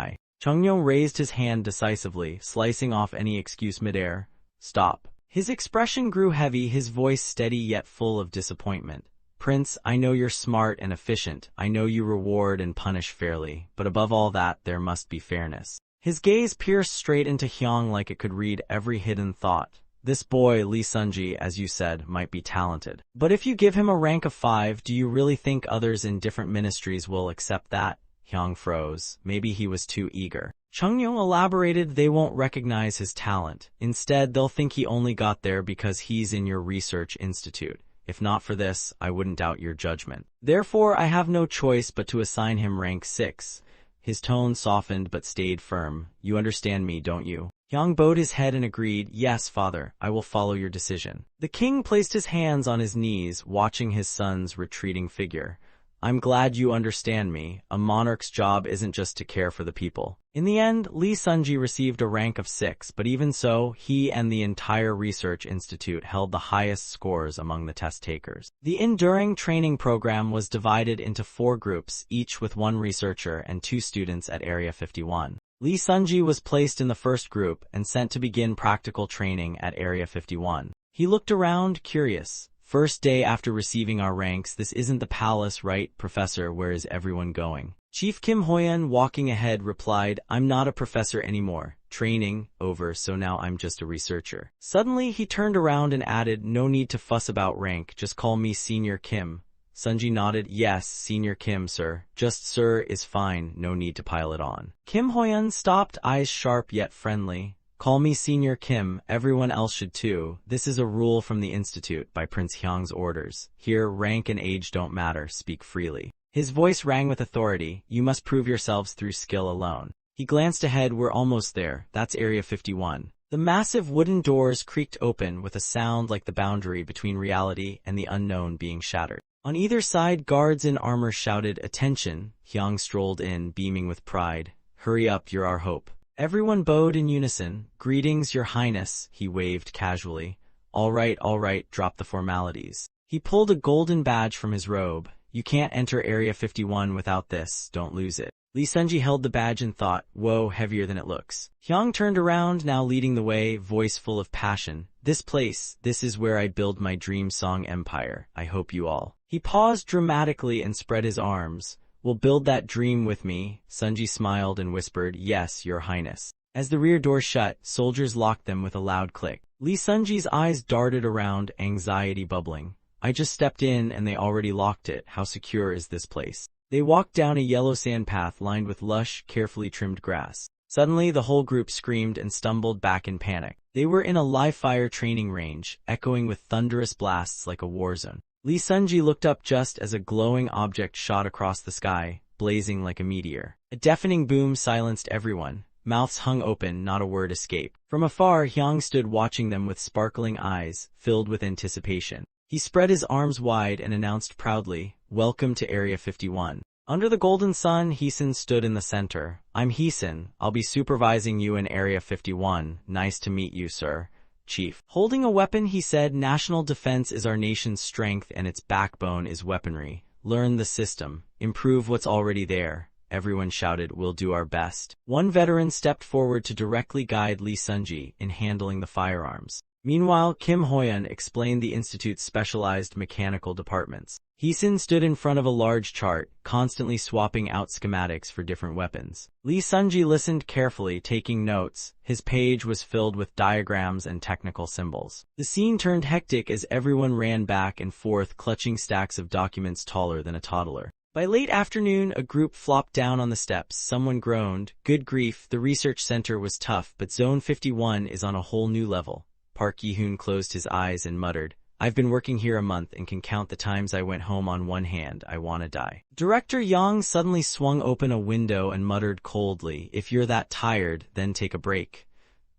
Chungyung raised his hand decisively, slicing off any excuse midair. Stop. His expression grew heavy, his voice steady yet full of disappointment. Prince, I know you're smart and efficient. I know you reward and punish fairly, but above all that, there must be fairness. His gaze pierced straight into Hyung like it could read every hidden thought. This boy, Lee Sunji, as you said, might be talented. But if you give him a rank of 5, do you really think others in different ministries will accept that? Hyung froze. Maybe he was too eager. Chungyung elaborated, they won't recognize his talent. Instead, they'll think he only got there because he's in your research institute. If not for this, I wouldn't doubt your judgment. Therefore, I have no choice but to assign him rank 6. His tone softened but stayed firm. You understand me, don't you? Hyung bowed his head and agreed, yes, father, I will follow your decision. The king placed his hands on his knees, watching his son's retreating figure. I'm glad you understand me. A monarch's job isn't just to care for the people. In the end, Lee Sunji received a rank of 6, but even so, he and the entire research institute held the highest scores among the test takers. The enduring training program was divided into 4 groups, each with 1 researcher and 2 students at Area 51. Lee Sunji was placed in the first group and sent to begin practical training at Area 51. He looked around, curious. First day after receiving our ranks, this isn't the palace, right, Professor? Where is everyone going? Chief Kim Hoyan, walking ahead, replied, I'm not a professor anymore. Training over, so now I'm just a researcher. Suddenly, he turned around and added, no need to fuss about rank, just call me Senior Kim. Sunji nodded, yes, Senior Kim, sir. Just sir is fine, no need to pile it on. Kim Hoyan stopped, eyes sharp yet friendly. Call me Senior Kim, everyone else should too. This is a rule from the Institute by Prince Hyung's orders. Here, rank and age don't matter, speak freely. His voice rang with authority. You must prove yourselves through skill alone. He glanced ahead. We're almost there. That's Area 51. The massive wooden doors creaked open with a sound like the boundary between reality and the unknown being shattered. On either side, guards in armor shouted, "Attention!" Hyung strolled in, beaming with pride. "Hurry up, you're our hope." Everyone bowed in unison. "Greetings, Your Highness," he waved casually. All right, drop the formalities." He pulled a golden badge from his robe. "You can't enter Area 51 without this, don't lose it." Lee Sunji held the badge and thought, whoa, heavier than it looks. Hyung turned around, now leading the way, voice full of passion. "This place, this is where I build my dream song empire. I hope you all." He paused dramatically and spread his arms. "Will build that dream with me?" Sunji smiled and whispered, "Yes, Your Highness." As the rear door shut, soldiers locked them with a loud click. Lee Sunji's eyes darted around, anxiety bubbling. "I just stepped in and they already locked it. How secure is this place?" They walked down a yellow sand path lined with lush, carefully trimmed grass. Suddenly, the whole group screamed and stumbled back in panic. They were in a live-fire training range, echoing with thunderous blasts like a war zone. Lee Sunji looked up just as a glowing object shot across the sky, blazing like a meteor. A deafening boom silenced everyone. Mouths hung open, not a word escaped. From afar, Hyung stood watching them with sparkling eyes, filled with anticipation. He spread his arms wide and announced proudly, "Welcome to Area 51. Under the golden sun, Heesun stood in the center. "I'm Heesun. I'll be supervising you in Area 51. Nice to meet you, sir." "Chief." Holding a weapon, he said, "National defense is our nation's strength and its backbone is weaponry. Learn the system. Improve what's already there." Everyone shouted, "We'll do our best." One veteran stepped forward to directly guide Lee Sunji in handling the firearms. Meanwhile, Kim Hoyeon explained the Institute's specialized mechanical departments. Heesun stood in front of a large chart, constantly swapping out schematics for different weapons. Lee Sunji listened carefully, taking notes. His page was filled with diagrams and technical symbols. The scene turned hectic as everyone ran back and forth, clutching stacks of documents taller than a toddler. By late afternoon, a group flopped down on the steps. Someone groaned, "Good grief, the research center was tough, but Zone 51 is on a whole new level." Park Yi-hoon closed his eyes and muttered, "I've been working here a month and can count the times I went home on one hand. I wanna die." Director Yang suddenly swung open a window and muttered coldly, "If you're that tired, then take a break."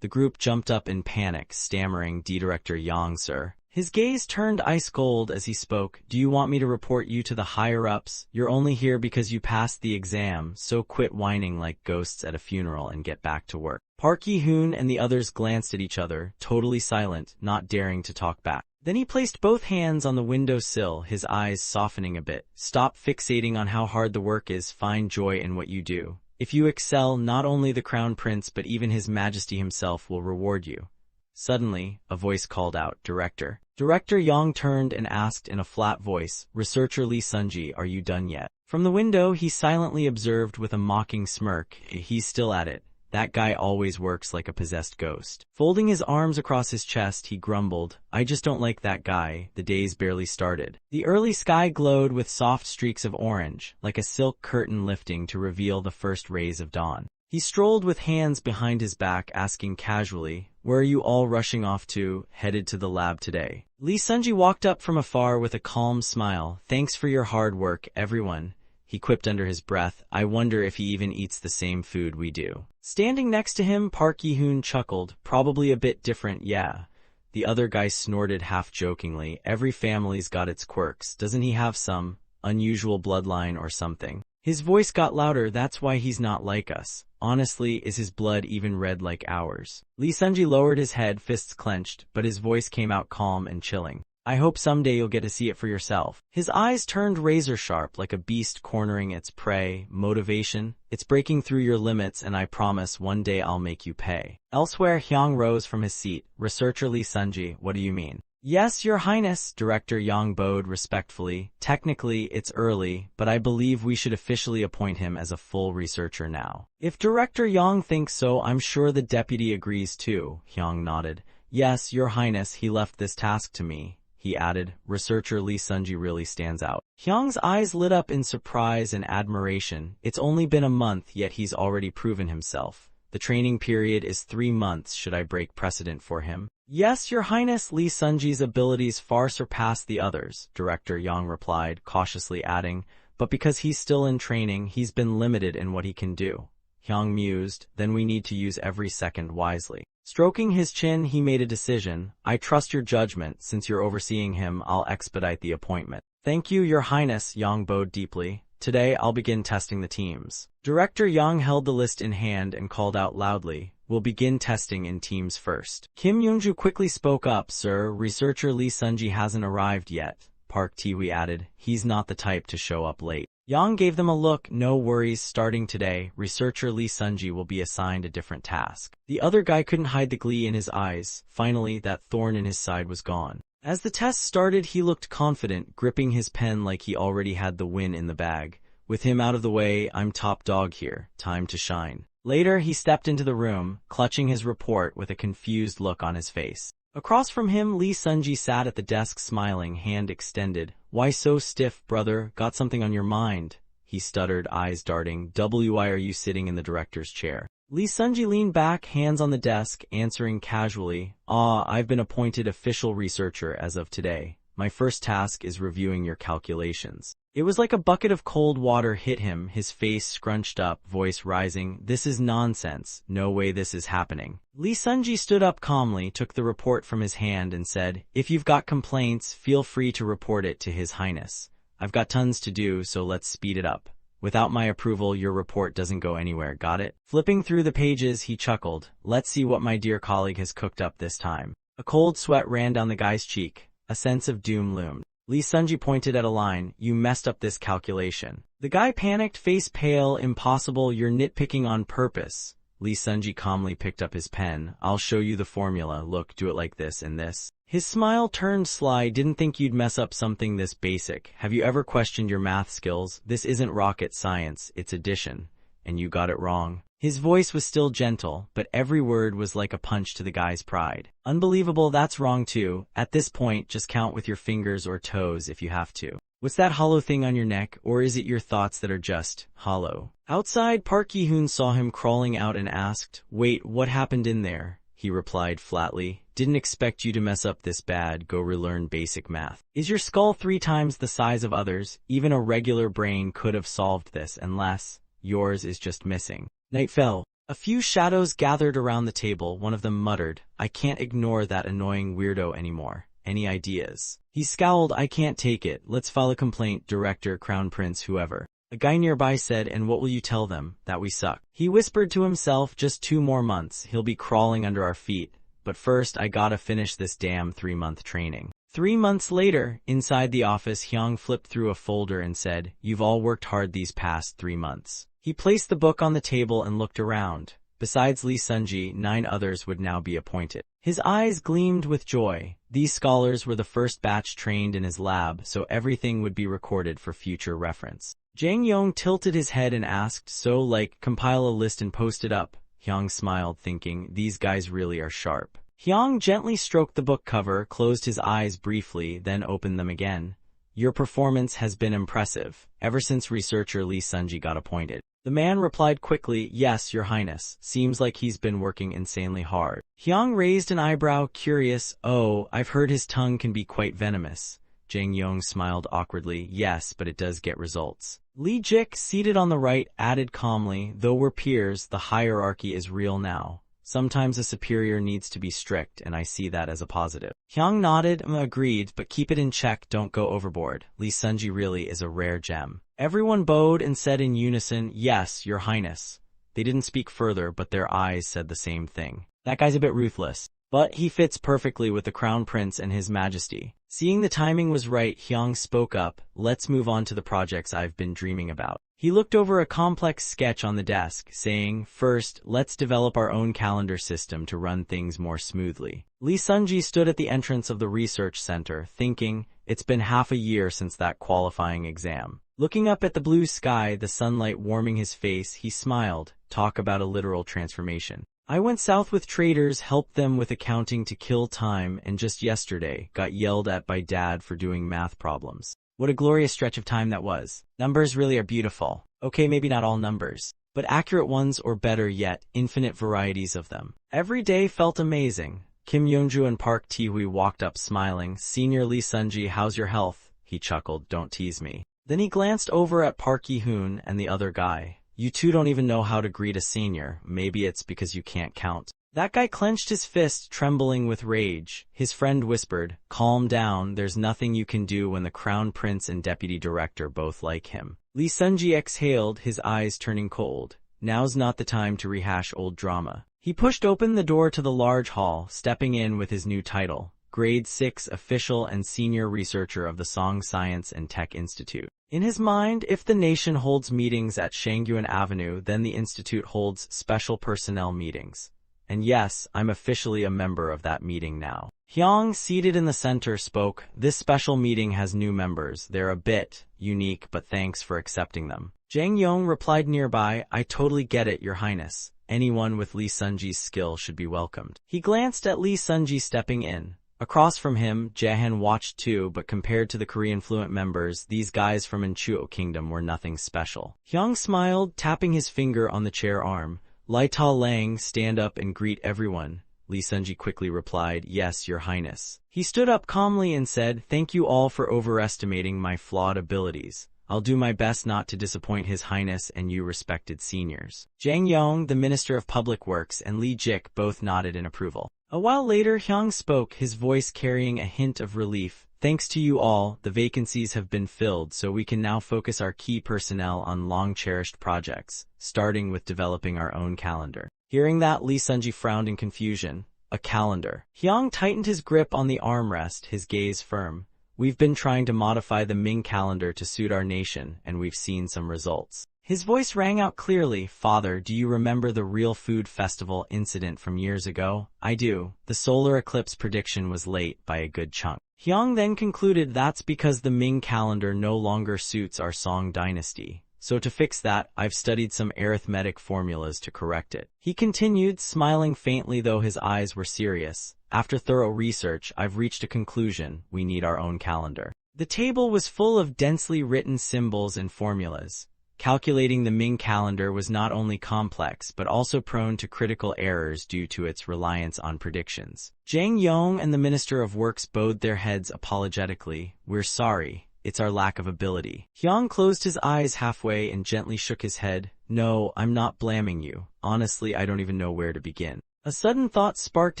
The group jumped up in panic, stammering, "Director Yang, sir." His gaze turned ice cold as he spoke. "Do you want me to report you to the higher-ups? You're only here because you passed the exam, so quit whining like ghosts at a funeral and get back to work." Park Yi-hoon and the others glanced at each other, totally silent, not daring to talk back. Then he placed both hands on the window sill, his eyes softening a bit. "Stop fixating on how hard the work is, find joy in what you do. If you excel, not only the Crown Prince but even His Majesty himself will reward you." Suddenly, a voice called out, "Director." Director Yang turned and asked in a flat voice, "Researcher Lee Sunji, are you done yet?" From the window, he silently observed with a mocking smirk, "He's still at it. That guy always works like a possessed ghost." Folding his arms across his chest, he grumbled, "I just don't like that guy." The day's barely started. The early sky glowed with soft streaks of orange, like a silk curtain lifting to reveal the first rays of dawn. He strolled with hands behind his back, asking casually, "Where are you all rushing off to?" "Headed to the lab today." Lee Sunji walked up from afar with a calm smile. "Thanks for your hard work, everyone." He quipped under his breath, "I wonder if he even eats the same food we do." Standing next to him, Park Yi-hoon chuckled, "Probably a bit different, yeah." The other guy snorted half-jokingly, "Every family's got its quirks. Doesn't he have some unusual bloodline or something?" His voice got louder. "That's why he's not like us. Honestly, is his blood even red like ours?" Lee Sunji lowered his head, fists clenched, but his voice came out calm and chilling. "I hope someday you'll get to see it for yourself." His eyes turned razor-sharp like a beast cornering its prey. "Motivation? It's breaking through your limits, and I promise one day I'll make you pay." Elsewhere, Hyung rose from his seat. "Researcher Lee Sunji, what do you mean?" "Yes, Your Highness." Director Yang bowed respectfully. "Technically, it's early, but I believe we should officially appoint him as a full researcher now." "If Director Yang thinks so, I'm sure the deputy agrees too." Hyung nodded. "Yes, Your Highness, he left this task to me." He added, "Researcher Lee Sunji really stands out." Hyung's eyes lit up in surprise and admiration. It's only been a month, yet he's already proven himself. The training period is 3 months. Should I break precedent for him? Yes, Your Highness. Lee Sunji's abilities far surpass the others, Director Yang replied, cautiously adding, but because he's still in training, he's been limited in what he can do. Hyang mused, then we need to use every second wisely. Stroking his chin, he made a decision. I trust your judgment. Since you're overseeing him, I'll expedite the appointment. Thank you, Your Highness, Yang bowed deeply. Today, I'll begin testing the teams. Director Yang held the list in hand and called out loudly, we'll begin testing in teams first. Kim Youngju quickly spoke up, Sir, researcher Lee Sunji hasn't arrived yet. Park Tae-hui added, he's not the type to show up late. Yang gave them a look. No worries, starting today, researcher Lee Sunji will be assigned a different task. The other guy couldn't hide the glee in his eyes. Finally, that thorn in his side was gone. As the test started, he looked confident, gripping his pen like he already had the win in the bag. With him out of the way, I'm top dog here. Time to shine. Later, he stepped into the room, clutching his report with a confused look on his face. Across from him, Lee Sunji sat at the desk smiling, hand extended. Why so stiff, brother? Got something on your mind? He stuttered, eyes darting. Why are you sitting in the director's chair? Lee Sunji leaned back, hands on the desk, answering casually, I've been appointed official researcher as of today. My first task is reviewing your calculations. It was like a bucket of cold water hit him, his face scrunched up, voice rising. This is nonsense. No way this is happening. Lee Sunji stood up calmly, took the report from his hand and said, if you've got complaints, feel free to report it to His Highness. I've got tons to do, so let's speed it up. Without my approval, your report doesn't go anywhere, got it? Flipping through the pages, he chuckled. Let's see what my dear colleague has cooked up this time. A cold sweat ran down the guy's cheek. A sense of doom loomed. Lee Sunji pointed at a line. You messed up this calculation. The guy panicked, face pale. Impossible, you're nitpicking on purpose. Lee Sunji calmly picked up his pen. I'll show you the formula. Look, do it like this and this. His smile turned sly. Didn't think you'd mess up something this basic. Have you ever questioned your math skills? This isn't rocket science, it's addition. And you got it wrong. His voice was still gentle, but every word was like a punch to the guy's pride. Unbelievable, that's wrong too. At this point, just count with your fingers or toes if you have to. What's that hollow thing on your neck, or is it your thoughts that are just hollow? Outside, Park Yi-hoon saw him crawling out and asked, wait, what happened in there? He replied flatly, didn't expect you to mess up this bad, go relearn basic math. Is your skull 3 times the size of others? Even a regular brain could have solved this, unless yours is just missing. Night fell. A few shadows gathered around the table. One of them muttered, I can't ignore that annoying weirdo anymore. Any ideas? He scowled, I can't take it. Let's file a complaint, director, crown prince, whoever. A guy nearby said, and what will you tell them? That we suck. He whispered to himself, just 2 more months. He'll be crawling under our feet. But first, I gotta finish this damn 3-month training. 3 months later, inside the office, Hyung flipped through a folder and said, you've all worked hard these past 3 months. He placed the book on the table and looked around. Besides Lee Sunji, 9 others would now be appointed. His eyes gleamed with joy. These scholars were the first batch trained in his lab, so everything would be recorded for future reference. Jang Yong tilted his head and asked, so, like, compile a list and post it up? Hyung smiled, thinking, these guys really are sharp. Hyung gently stroked the book cover, closed his eyes briefly, then opened them again. Your performance has been impressive, ever since researcher Lee Sunji got appointed. The man replied quickly, yes, Your Highness. Seems like he's been working insanely hard. Hyung raised an eyebrow, curious. Oh, I've heard his tongue can be quite venomous. Jang Yong smiled awkwardly. Yes, but it does get results. Lee Jik, seated on the right, added calmly, though we're peers, the hierarchy is real now. Sometimes a superior needs to be strict, and I see that as a positive. Hyung nodded, agreed, but keep it in check, don't go overboard. Lee Sunji really is a rare gem. Everyone bowed and said in unison, yes, Your Highness. They didn't speak further, but their eyes said the same thing. That guy's a bit ruthless. But he fits perfectly with the Crown Prince and His Majesty. Seeing the timing was right, Hyung spoke up, let's move on to the projects I've been dreaming about. He looked over a complex sketch on the desk, saying, first, let's develop our own calendar system to run things more smoothly. Lee Sunji stood at the entrance of the research center, thinking, it's been half a year since that qualifying exam. Looking up at the blue sky, the sunlight warming his face, he smiled. Talk about a literal transformation. I went south with traders, helped them with accounting to kill time, and just yesterday, got yelled at by Dad for doing math problems. What a glorious stretch of time that was. Numbers really are beautiful. Okay, maybe not all numbers. but accurate ones, or better yet, infinite varieties of them. Every day felt amazing. Kim Yongju and Park Taehui walked up smiling. "Senior Lee Sunji, how's your health?" He chuckled. "Don't tease me." Then he glanced over at Park Yi-hoon and the other guy. "You two don't even know how to greet a senior. Maybe it's because you can't count." That guy clenched his fist, trembling with rage. His friend whispered, "Calm down, there's nothing you can do when the crown prince and deputy director both like him." Lee Sunji exhaled, his eyes turning cold. Now's not the time to rehash old drama. He pushed open the door to the large hall, stepping in with his new title, Grade 6 Official and Senior Researcher of the Song Science and Tech Institute. In his mind, if the nation holds meetings at Shangyuan Avenue, then the institute holds special personnel meetings. And yes, I'm officially a member of that meeting now. Hyung, seated in the center, spoke. "This special meeting has new members. They're a bit unique, but thanks for accepting them." Jang Yong replied nearby, "I totally get it, Your Highness. Anyone with Lee Sunji's skill should be welcomed." He glanced at Lee Sunji stepping in. Across from him, Jaehan watched too, but compared to the Korean fluent members, these guys from Inchuo Kingdom were nothing special. Hyung smiled, tapping his finger on the chair arm. "Lai Ta Lang, stand up and greet everyone." Lee Sunji quickly replied, "Yes, Your Highness." He stood up calmly and said, "Thank you all for overestimating my flawed abilities. I'll do my best not to disappoint His Highness and you respected seniors." Jang Yong, the Minister of Public Works, and Lee Jik both nodded in approval. A while later, Hyung spoke, his voice carrying a hint of relief. "Thanks to you all, the vacancies have been filled, so we can now focus our key personnel on long-cherished projects, starting with developing our own calendar." Hearing that, Lee Sunji frowned in confusion. A calendar. Hyung tightened his grip on the armrest, his gaze firm. "We've been trying to modify the Ming calendar to suit our nation, and we've seen some results." His voice rang out clearly. "Father, do you remember the Real Food Festival incident from years ago?" "I do. The solar eclipse prediction was late by a good chunk." Hyung then concluded, "That's because the Ming calendar no longer suits our Song dynasty. So to fix that, I've studied some arithmetic formulas to correct it." He continued, smiling faintly though his eyes were serious. "After thorough research, I've reached a conclusion. We need our own calendar." The table was full of densely written symbols and formulas. Calculating the Ming calendar was not only complex, but also prone to critical errors due to its reliance on predictions. Jang Yong and the Minister of Works bowed their heads apologetically. "We're sorry. It's our lack of ability." Hyung closed his eyes halfway and gently shook his head. "No, I'm not blaming you. Honestly, I don't even know where to begin." A sudden thought sparked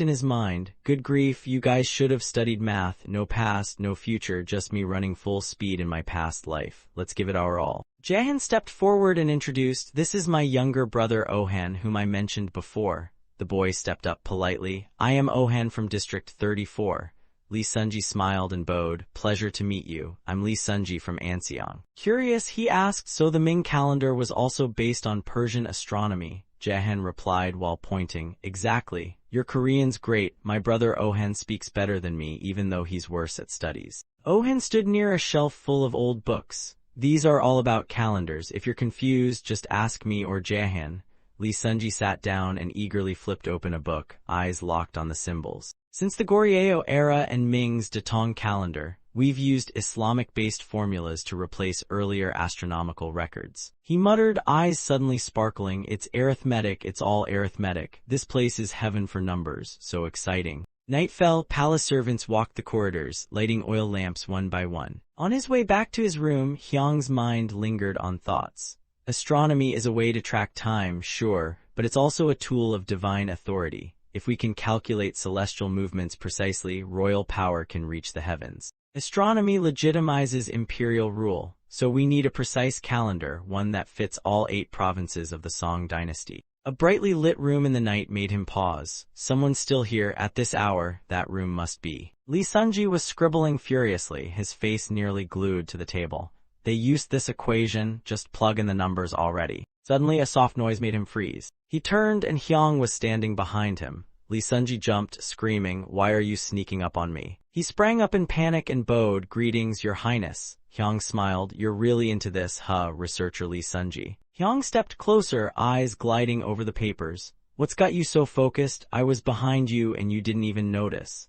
in his mind. Good grief, you guys should have studied math. No past, no future, just me running full speed in my past life. Let's give it our all. Jaehan stepped forward and introduced, "This is my younger brother Ohan, whom I mentioned before." The boy stepped up politely. "I am Ohan from District 34. Lee Sunji smiled and bowed. "Pleasure to meet you. I'm Lee Sunji from Anseong." Curious, he asked, "So the Ming calendar was also based on Persian astronomy?" Jaehan replied while pointing, "Exactly. Your Korean's great. My brother Ohan speaks better than me, even though he's worse at studies." Ohan stood near a shelf full of old books. "These are all about calendars. If you're confused, just ask me or Jaehan." Lee Sunji sat down and eagerly flipped open a book, eyes locked on the symbols. "Since the Goryeo era and Ming's Datong calendar, we've used Islamic-based formulas to replace earlier astronomical records." He muttered, eyes suddenly sparkling. "It's arithmetic, it's all arithmetic. This place is heaven for numbers, so exciting." Night fell, palace servants walked the corridors, lighting oil lamps one by one. On his way back to his room, Hyung's mind lingered on thoughts. Astronomy is a way to track time, sure, but it's also a tool of divine authority. If we can calculate celestial movements precisely, royal power can reach the heavens. Astronomy legitimizes imperial rule, so we need a precise calendar, one that fits all 8 provinces of the Song dynasty. A brightly lit room in the night made him pause. Someone's still here at this hour, that room must be. Lee Sunji was scribbling furiously, his face nearly glued to the table. They used this equation, just plug in the numbers already. Suddenly a soft noise made him freeze. He turned and Hyung was standing behind him. Lee Sunji jumped, screaming, "Why are you sneaking up on me?" He sprang up in panic and bowed, "Greetings, Your Highness." Hyung smiled, "You're really into this, huh, researcher Lee Sunji?" Hyung stepped closer, eyes gliding over the papers. "What's got you so focused? I was behind you and you didn't even notice."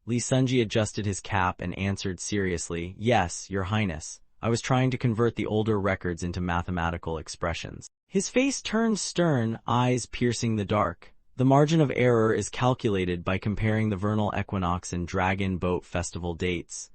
Lee Sunji adjusted his cap and answered seriously, "Yes, Your Highness. I was trying to convert the older records into mathematical expressions." His face turned stern, eyes piercing the dark. The margin of error is calculated by comparing the vernal equinox and dragon boat festival dates.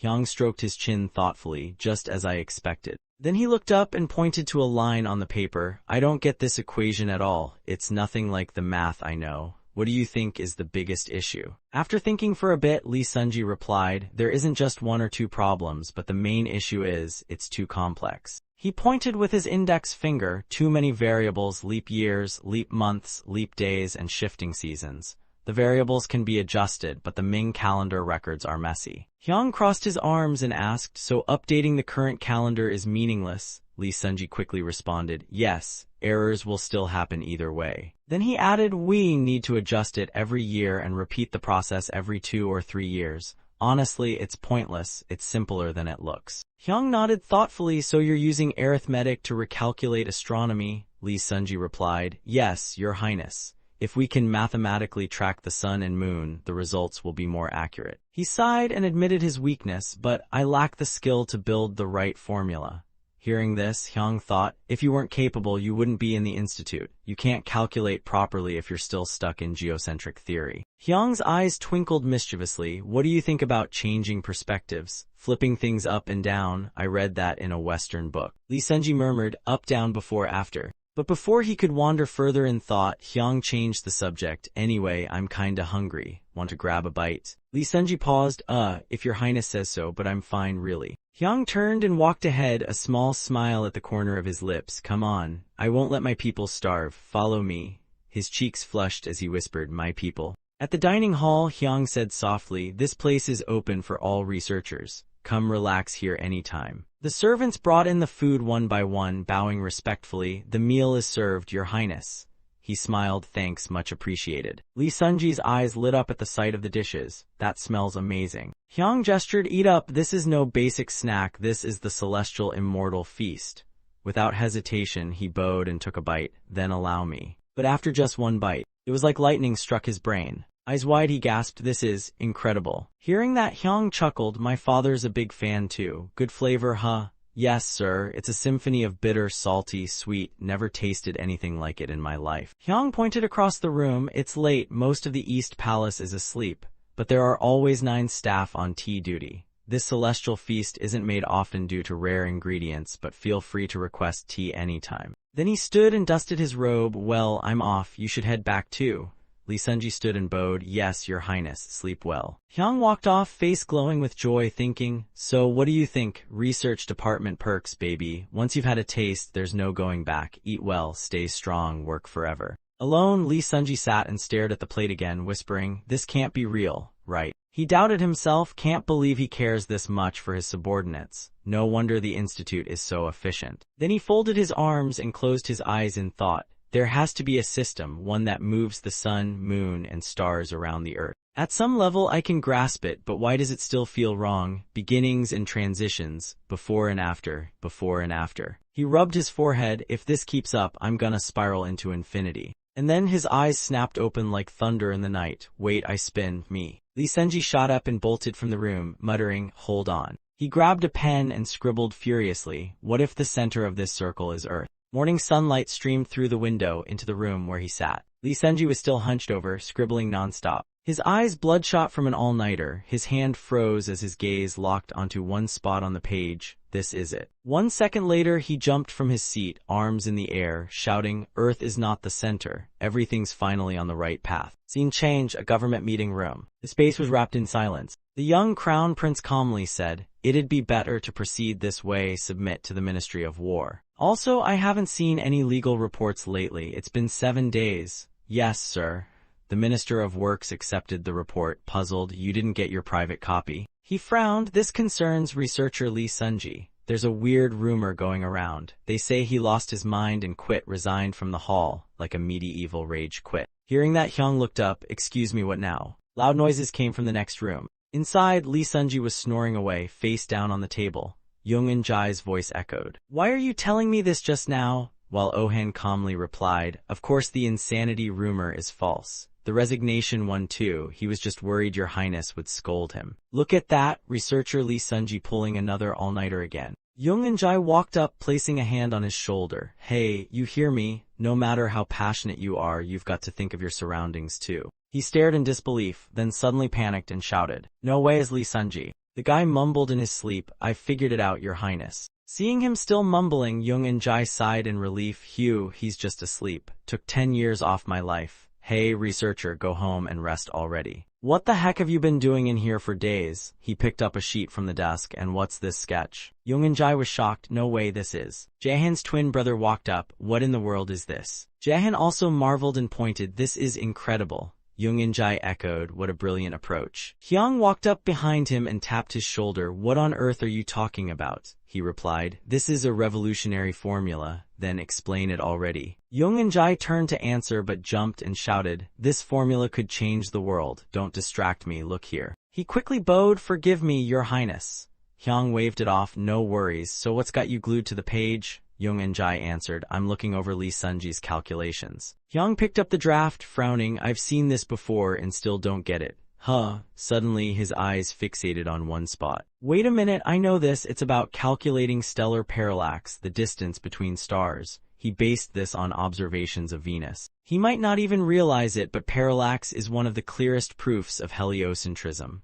Hyung stroked his chin thoughtfully, just as I expected. Then he looked up and pointed to a line on the paper. I don't get this equation at all. It's nothing like the math I know. What do you think is the biggest issue? After thinking for a bit, Lee Sunji replied, there isn't just one or two problems, but the main issue is, it's too complex. He pointed with his index finger, too many variables, leap years, leap months, leap days, and shifting seasons. The variables can be adjusted, but the Ming calendar records are messy. Hyung crossed his arms and asked, so updating the current calendar is meaningless? Lee Sunji quickly responded, yes, errors will still happen either way. Then he added, we need to adjust it every year and repeat the process every 2 or 3 years. Honestly, it's pointless. It's simpler than it looks. Hyung nodded thoughtfully, so you're using arithmetic to recalculate astronomy? Lee Sunji replied, yes, Your Highness. If we can mathematically track the sun and moon, the results will be more accurate. He sighed and admitted his weakness, but I lack the skill to build the right formula. Hearing this, Hyung thought, if you weren't capable, you wouldn't be in the institute. You can't calculate properly if you're still stuck in geocentric theory. Hyung's eyes twinkled mischievously. What do you think about changing perspectives? Flipping things up and down? I read that in a Western book. Lee Sunji murmured, up, down, before, after. But before he could wander further in thought, Hyung changed the subject. Anyway, I'm kinda hungry. Want to grab a bite? Lee Sunji paused. If Your Highness says so, but I'm fine, really. Hyung turned and walked ahead, a small smile at the corner of his lips. Come on. I won't let my people starve. Follow me. His cheeks flushed as he whispered, my people. At the dining hall, Hyung said softly, this place is open for all researchers. Come relax here anytime. The servants brought in the food one by one, bowing respectfully. The meal is served, Your Highness. He smiled, thanks, much appreciated. Lee Sunji's eyes lit up at the sight of the dishes. That smells amazing. Hyung gestured, eat up, this is no basic snack, this is the celestial immortal feast. Without hesitation, he bowed and took a bite, then allow me. But after just one bite, it was like lightning struck his brain. Eyes wide, he gasped, this is incredible. Hearing that, Hyung chuckled, my father's a big fan too. Good flavor, huh? Yes, sir, it's a symphony of bitter, salty, sweet, never tasted anything like it in my life. Hyung pointed across the room, it's late, most of the East Palace is asleep, but there are always 9 staff on tea duty. This celestial feast isn't made often due to rare ingredients, but feel free to request tea anytime. Then he stood and dusted his robe, well, I'm off, you should head back too. Lee Sunji stood and bowed, yes, Your Highness, sleep well. Hyung walked off, face glowing with joy, thinking, so what do you think? Research department perks, baby. Once you've had a taste, there's no going back. Eat well, stay strong, work forever. Alone, Lee Sunji sat and stared at the plate again, whispering, this can't be real, right? He doubted himself, can't believe he cares this much for his subordinates. No wonder the institute is so efficient. Then he folded his arms and closed his eyes in thought. There has to be a system, one that moves the sun, moon, and stars around the earth. At some level I can grasp it, but why does it still feel wrong? Beginnings and transitions, before and after, before and after. He rubbed his forehead, if this keeps up, I'm gonna spiral into infinity. And then his eyes snapped open like thunder in the night. Wait, I spin, me. Lee Sunji shot up and bolted from the room, muttering, hold on. He grabbed a pen and scribbled furiously, what if the center of this circle is Earth? Morning sunlight streamed through the window into the room where he sat. Lee Sunji was still hunched over, scribbling nonstop. His eyes bloodshot from an all-nighter. His hand froze as his gaze locked onto one spot on the page. This is it. 1 second later, he jumped from his seat, arms in the air, shouting, Earth is not the center. Everything's finally on the right path. Scene change, a government meeting room. The space was wrapped in silence. The young crown prince calmly said, it'd be better to proceed this way, submit to the Ministry of War. Also, I haven't seen any legal reports lately. It's been 7 days. Yes, sir. The Minister of Works accepted the report, puzzled. You didn't get your private copy. He frowned. This concerns researcher Lee Sunji. There's a weird rumor going around. They say he lost his mind and quit, resigned from the hall, like a medieval rage quit. Hearing that, Hyung looked up. Excuse me, what now? Loud noises came from the next room. Inside, Lee Sunji was snoring away, face down on the table. Young In-jae's voice echoed. Why are you telling me this just now? While Oh-han calmly replied, of course the insanity rumor is false. The resignation one too, he was just worried Your Highness would scold him. Look at that, researcher Lee Sunji pulling another all-nighter again. Jung and Jai walked up, placing a hand on his shoulder. Hey, you hear me? No matter how passionate you are, you've got to think of your surroundings too. He stared in disbelief, then suddenly panicked and shouted, "No way is Lee Sunji." The guy mumbled in his sleep, "I've figured it out, your highness." Seeing him still mumbling, Jung and Jai sighed in relief. "Phew, he's just asleep. Took 10 years off my life. Hey, researcher, go home and rest already." "What the heck have you been doing in here for days?" He picked up a sheet from the desk. "And what's this sketch?" Jung and Jai was shocked. "No way this is." Jaehan's twin brother walked up. "What in the world is this?" Jaehan also marveled and pointed. "This is incredible." Jung and Jai echoed, "What a brilliant approach." Hyung walked up behind him and tapped his shoulder. "What on earth are you talking about?" He replied, "This is a revolutionary formula." "Then explain it already." Jung and Jai turned to answer but jumped and shouted, "This formula could change the world. Don't distract me, look here." He quickly bowed. "Forgive me, your highness." Hyung waved it off. "No worries. So what's got you glued to the page?" Jung and Jai answered, "I'm looking over Lee Sunji's calculations." Hyung picked up the draft, frowning. "I've seen this before and still don't get it." "Huh." Suddenly his eyes fixated on one spot. "Wait a minute, I know this. It's about calculating stellar parallax, the distance between stars." He based this on observations of Venus. He might not even realize it, but parallax is one of the clearest proofs of heliocentrism.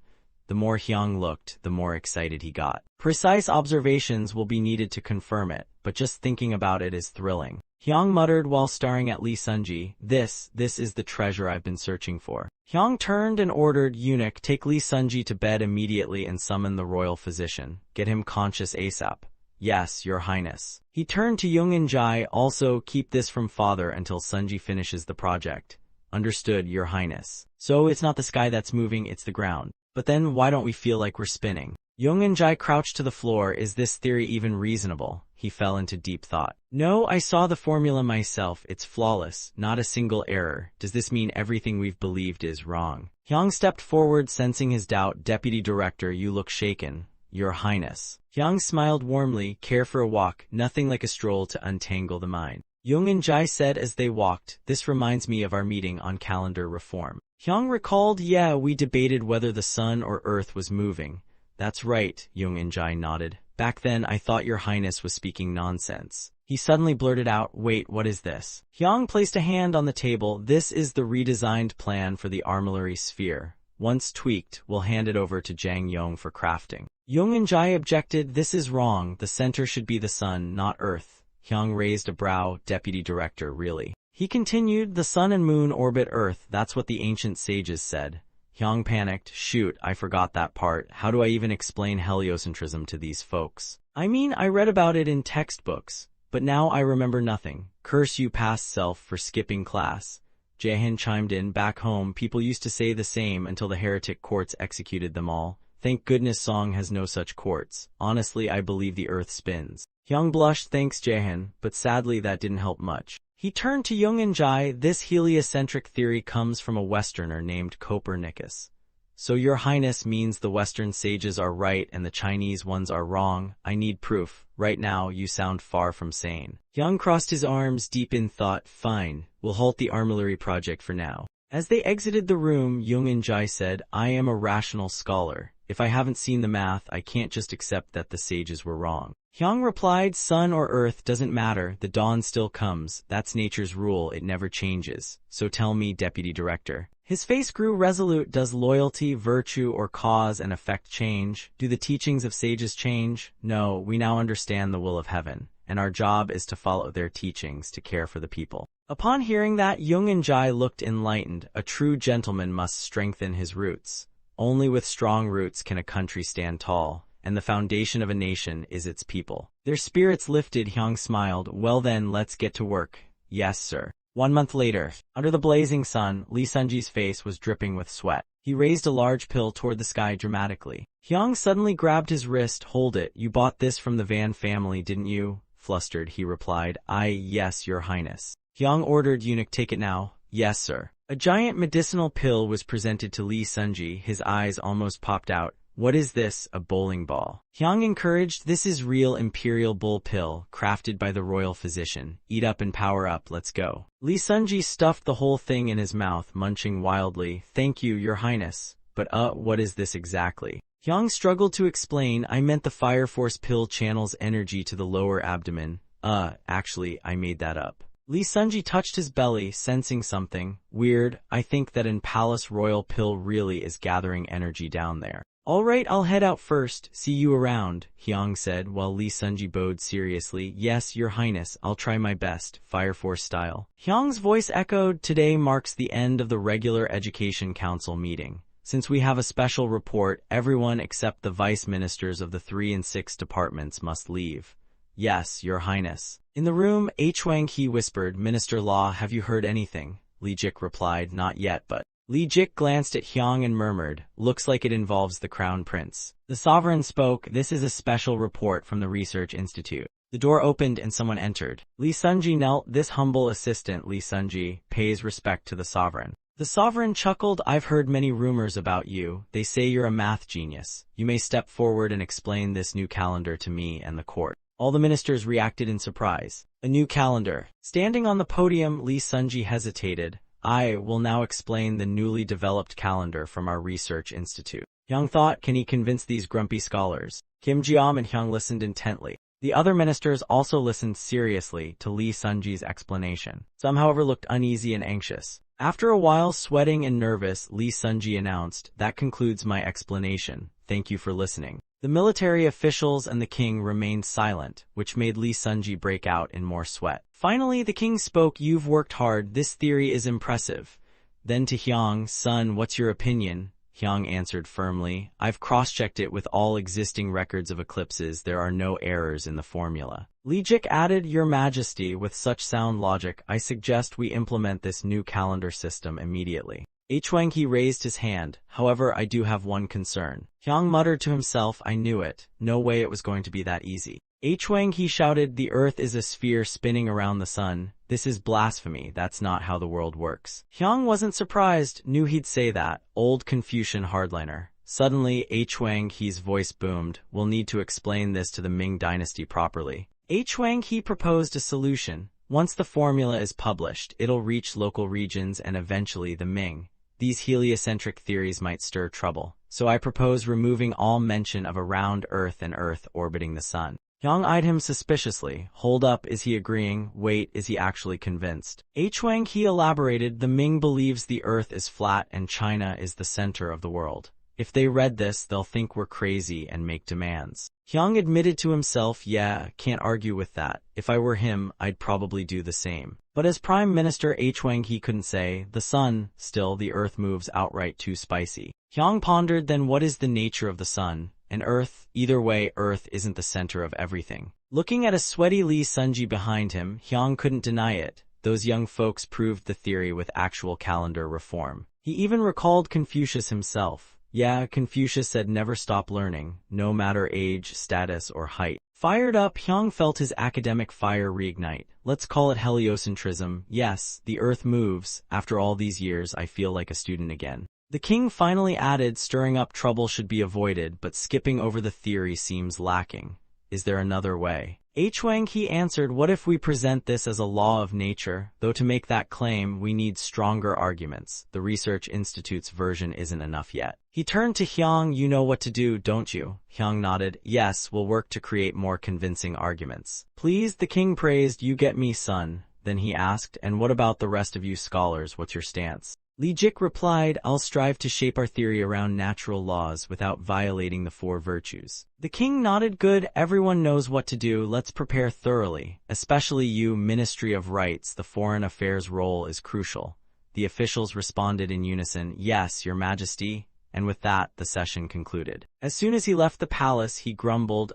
The more Hyung looked, the more excited he got. Precise observations will be needed to confirm it, but just thinking about it is thrilling. Hyung muttered while staring at Lee Sunji, This is the treasure I've been searching for." Hyung turned and ordered, "Eunuch, take Lee Sunji to bed immediately and summon the royal physician. Get him conscious ASAP." "Yes, your highness." He turned to Jung and Jai, "Also, keep this from father until Sunji finishes the project." "Understood, your highness." "So it's not the sky that's moving, it's the ground. But then why don't we feel like we're spinning?" Jung and Jai crouched to the floor. "Is this theory even reasonable?" He fell into deep thought. "No, I saw the formula myself. It's flawless, not a single error. Does this mean everything we've believed is wrong?" Hyung stepped forward, sensing his doubt. "Deputy Director, you look shaken." "Your Highness." Hyung smiled warmly. "Care for a walk? Nothing like a stroll to untangle the mind." Jung and Jai said as they walked, "This reminds me of our meeting on calendar reform." Hyung recalled, "Yeah, we debated whether the sun or earth was moving." "That's right," Jung and Jai nodded. "Back then I thought your highness was speaking nonsense." He suddenly blurted out, "Wait, what is this?" Hyung placed a hand on the table. "This is the redesigned plan for the armillary sphere. Once tweaked, we'll hand it over to Jang Yong for crafting." Jung and Jai objected, "This is wrong. The center should be the sun, not earth." Hyung raised a brow. "Deputy Director, really?" He continued, "The sun and moon orbit Earth, that's what the ancient sages said." Hyung panicked. "Shoot, I forgot that part. How do I even explain heliocentrism to these folks? I mean, I read about it in textbooks, but now I remember nothing. Curse you past self for skipping class." Jaehin chimed in, "Back home, people used to say the same until the heretic courts executed them all. Thank goodness Song has no such courts. Honestly, I believe the Earth spins." Hyung blushed. "Thanks, Jaehin, but sadly that didn't help much." He turned to Jung and Jai. "This heliocentric theory comes from a Westerner named Copernicus. So your highness means the Western sages are right and the Chinese ones are wrong? I need proof. Right now you sound far from sane." Hyung crossed his arms, deep in thought. "Fine, we'll halt the armillary project for now." As they exited the room, Jung and Jai said, "I am a rational scholar. If I haven't seen the math, I can't just accept that the sages were wrong." Hyung replied, "Sun or earth doesn't matter, the dawn still comes. That's nature's rule, it never changes. So tell me, Deputy Director." His face grew resolute. "Does loyalty, virtue, or cause and effect change? Do the teachings of sages change? No, we now understand the will of heaven, and our job is to follow their teachings, to care for the people." Upon hearing that, Jung and Jai looked enlightened. A true gentleman must strengthen his roots. Only with strong roots can a country stand tall, and the foundation of a nation is its people. Their spirits lifted. Hyung smiled. "Well then, let's get to work." "Yes, sir." 1 month later, under the blazing sun, Lee Sunji's face was dripping with sweat. He raised a large pill toward the sky dramatically. Hyung suddenly grabbed his wrist. "Hold it. You bought this from the Van family, didn't you?" Flustered, he replied. Yes, your highness." Hyung ordered, "Eunuch, take it now." "Yes, sir." A giant medicinal pill was presented to Lee Sunji. His eyes almost popped out. "What is this? A bowling ball?" Hyung encouraged, "This is real imperial bull pill, crafted by the royal physician. Eat up and power up, let's go." Lee Sunji stuffed the whole thing in his mouth, munching wildly. "Thank you, your highness. But what is this exactly?" Hyung struggled to explain, I meant the Fire Force pill channels energy to the lower abdomen. Actually, I made that up. Lee Sunji touched his belly, sensing something weird. I think that in Palace Royal pill really is gathering energy down there. Alright, I'll head out first. See you around, Hyung said while Lee Sunji bowed seriously. Yes, Your Highness, I'll try my best, Fire Force style. Hyung's voice echoed. Today marks the end of the regular Education Council meeting. Since we have a special report, everyone except the vice ministers of the 3 and 6 departments must leave. Yes, Your Highness. In the room, Hwang-hee whispered, Minister Law, have you heard anything? Lee Jik replied, not yet, but... Lee Jik glanced at Hyung and murmured, looks like it involves the Crown Prince. The sovereign spoke, this is a special report from the Research Institute. The door opened and someone entered. Lee Sunji knelt. This humble assistant, Lee Sunji, pays respect to the sovereign. The sovereign chuckled, I've heard many rumors about you. They say you're a math genius. You may step forward and explain this new calendar to me and the court. All the ministers reacted in surprise. A new calendar. Standing on the podium, Lee Sunji hesitated. I will now explain the newly developed calendar from our research institute. Hyung thought, can he convince these grumpy scholars? Kim Ji-am and Hyung listened intently. The other ministers also listened seriously to Lee Sunji's explanation. Some, however, looked uneasy and anxious. After a while, sweating and nervous, Lee Sunji announced, that concludes my explanation. Thank you for listening. The military officials and the king remained silent, which made Lee Sunji break out in more sweat. Finally, the king spoke, you've worked hard, this theory is impressive. Then to Hyung, son, what's your opinion? Hyung answered firmly, I've cross-checked it with all existing records of eclipses, there are no errors in the formula. Lee Jik added, Your Majesty, with such sound logic, I suggest we implement this new calendar system immediately. Hwang-hee raised his hand, however, I do have one concern. Hyung muttered to himself, I knew it, no way it was going to be that easy. Hwang-hee shouted, the earth is a sphere spinning around the sun. This is blasphemy, that's not how the world works. Hyung wasn't surprised, knew he'd say that, old Confucian hardliner. Suddenly, Hwang-hee's voice boomed, we'll need to explain this to the Ming dynasty properly. Hwang-hee proposed a solution. Once the formula is published, it'll reach local regions and eventually the Ming. These heliocentric theories might stir trouble, so I propose removing all mention of a round Earth and Earth orbiting the Sun. Hyung eyed him suspiciously. Hold up, is he agreeing? Wait, is he actually convinced? Hwang-hee elaborated, the Ming believes the Earth is flat and China is the center of the world. If they read this, they'll think we're crazy and make demands. Hyung admitted to himself, yeah, can't argue with that. If I were him, I'd probably do the same. But as Prime Minister, Hwang-hee couldn't say, the sun, still the earth moves outright too spicy. Hyung pondered, then what is the nature of the sun? And earth? Either way, earth isn't the center of everything. Looking at a sweaty Lee Sunji behind him, Hyung couldn't deny it. Those young folks proved the theory with actual calendar reform. He even recalled Confucius himself. Yeah, Confucius said never stop learning, no matter age, status, or height. Fired up, Hyung felt his academic fire reignite. Let's call it heliocentrism. Yes, the earth moves. After all these years, I feel like a student again. The king finally added, stirring up trouble should be avoided, but skipping over the theory seems lacking. Is there another way? Hwang-hee answered, what if we present this as a law of nature? Though to make that claim, we need stronger arguments. The Research Institute's version isn't enough yet. He turned to Hyung, you know what to do, don't you? Hyung nodded, yes, we'll work to create more convincing arguments. Please, the king praised, you get me, son. Then he asked, and what about the rest of you scholars, what's your stance? Lee Jik replied, I'll strive to shape our theory around natural laws without violating the 4 virtues. The king nodded, good, everyone knows what to do, let's prepare thoroughly. Especially you, Ministry of Rights, the foreign affairs role is crucial. The officials responded in unison, yes, Your Majesty. And with that, the session concluded. As soon as he left the palace, he grumbled,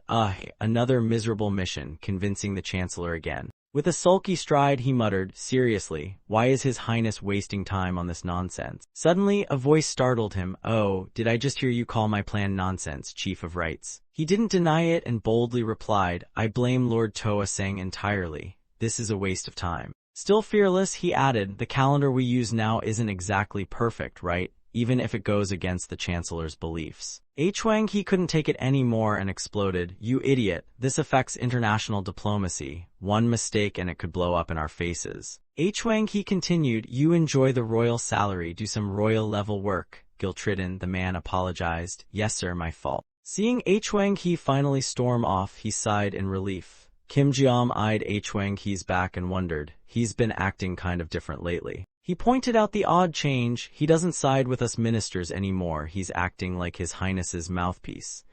another miserable mission, convincing the chancellor again. With a sulky stride, he muttered, seriously, why is His Highness wasting time on this nonsense? Suddenly, a voice startled him. Oh, did I just hear you call my plan nonsense, Chief of Rights? He didn't deny it and boldly replied, I blame Lord Toa Sang entirely. This is a waste of time. Still fearless, he added, the calendar we use now isn't exactly perfect, right? Even if it goes against the chancellor's beliefs. Hwang-hee couldn't take it anymore and exploded, you idiot, this affects international diplomacy. One mistake and it could blow up in our faces. Hwang-hee continued, you enjoy the royal salary, do some royal level work. guilt-ridden, the man apologized. Yes sir, my fault. Seeing Hwang-hee finally storm off, he sighed in relief. Kim Jeom eyed Hwang-hee's back and wondered, he's been acting kind of different lately. He pointed out the odd change. He doesn't side with us ministers anymore, he's acting like His Highness's mouthpiece.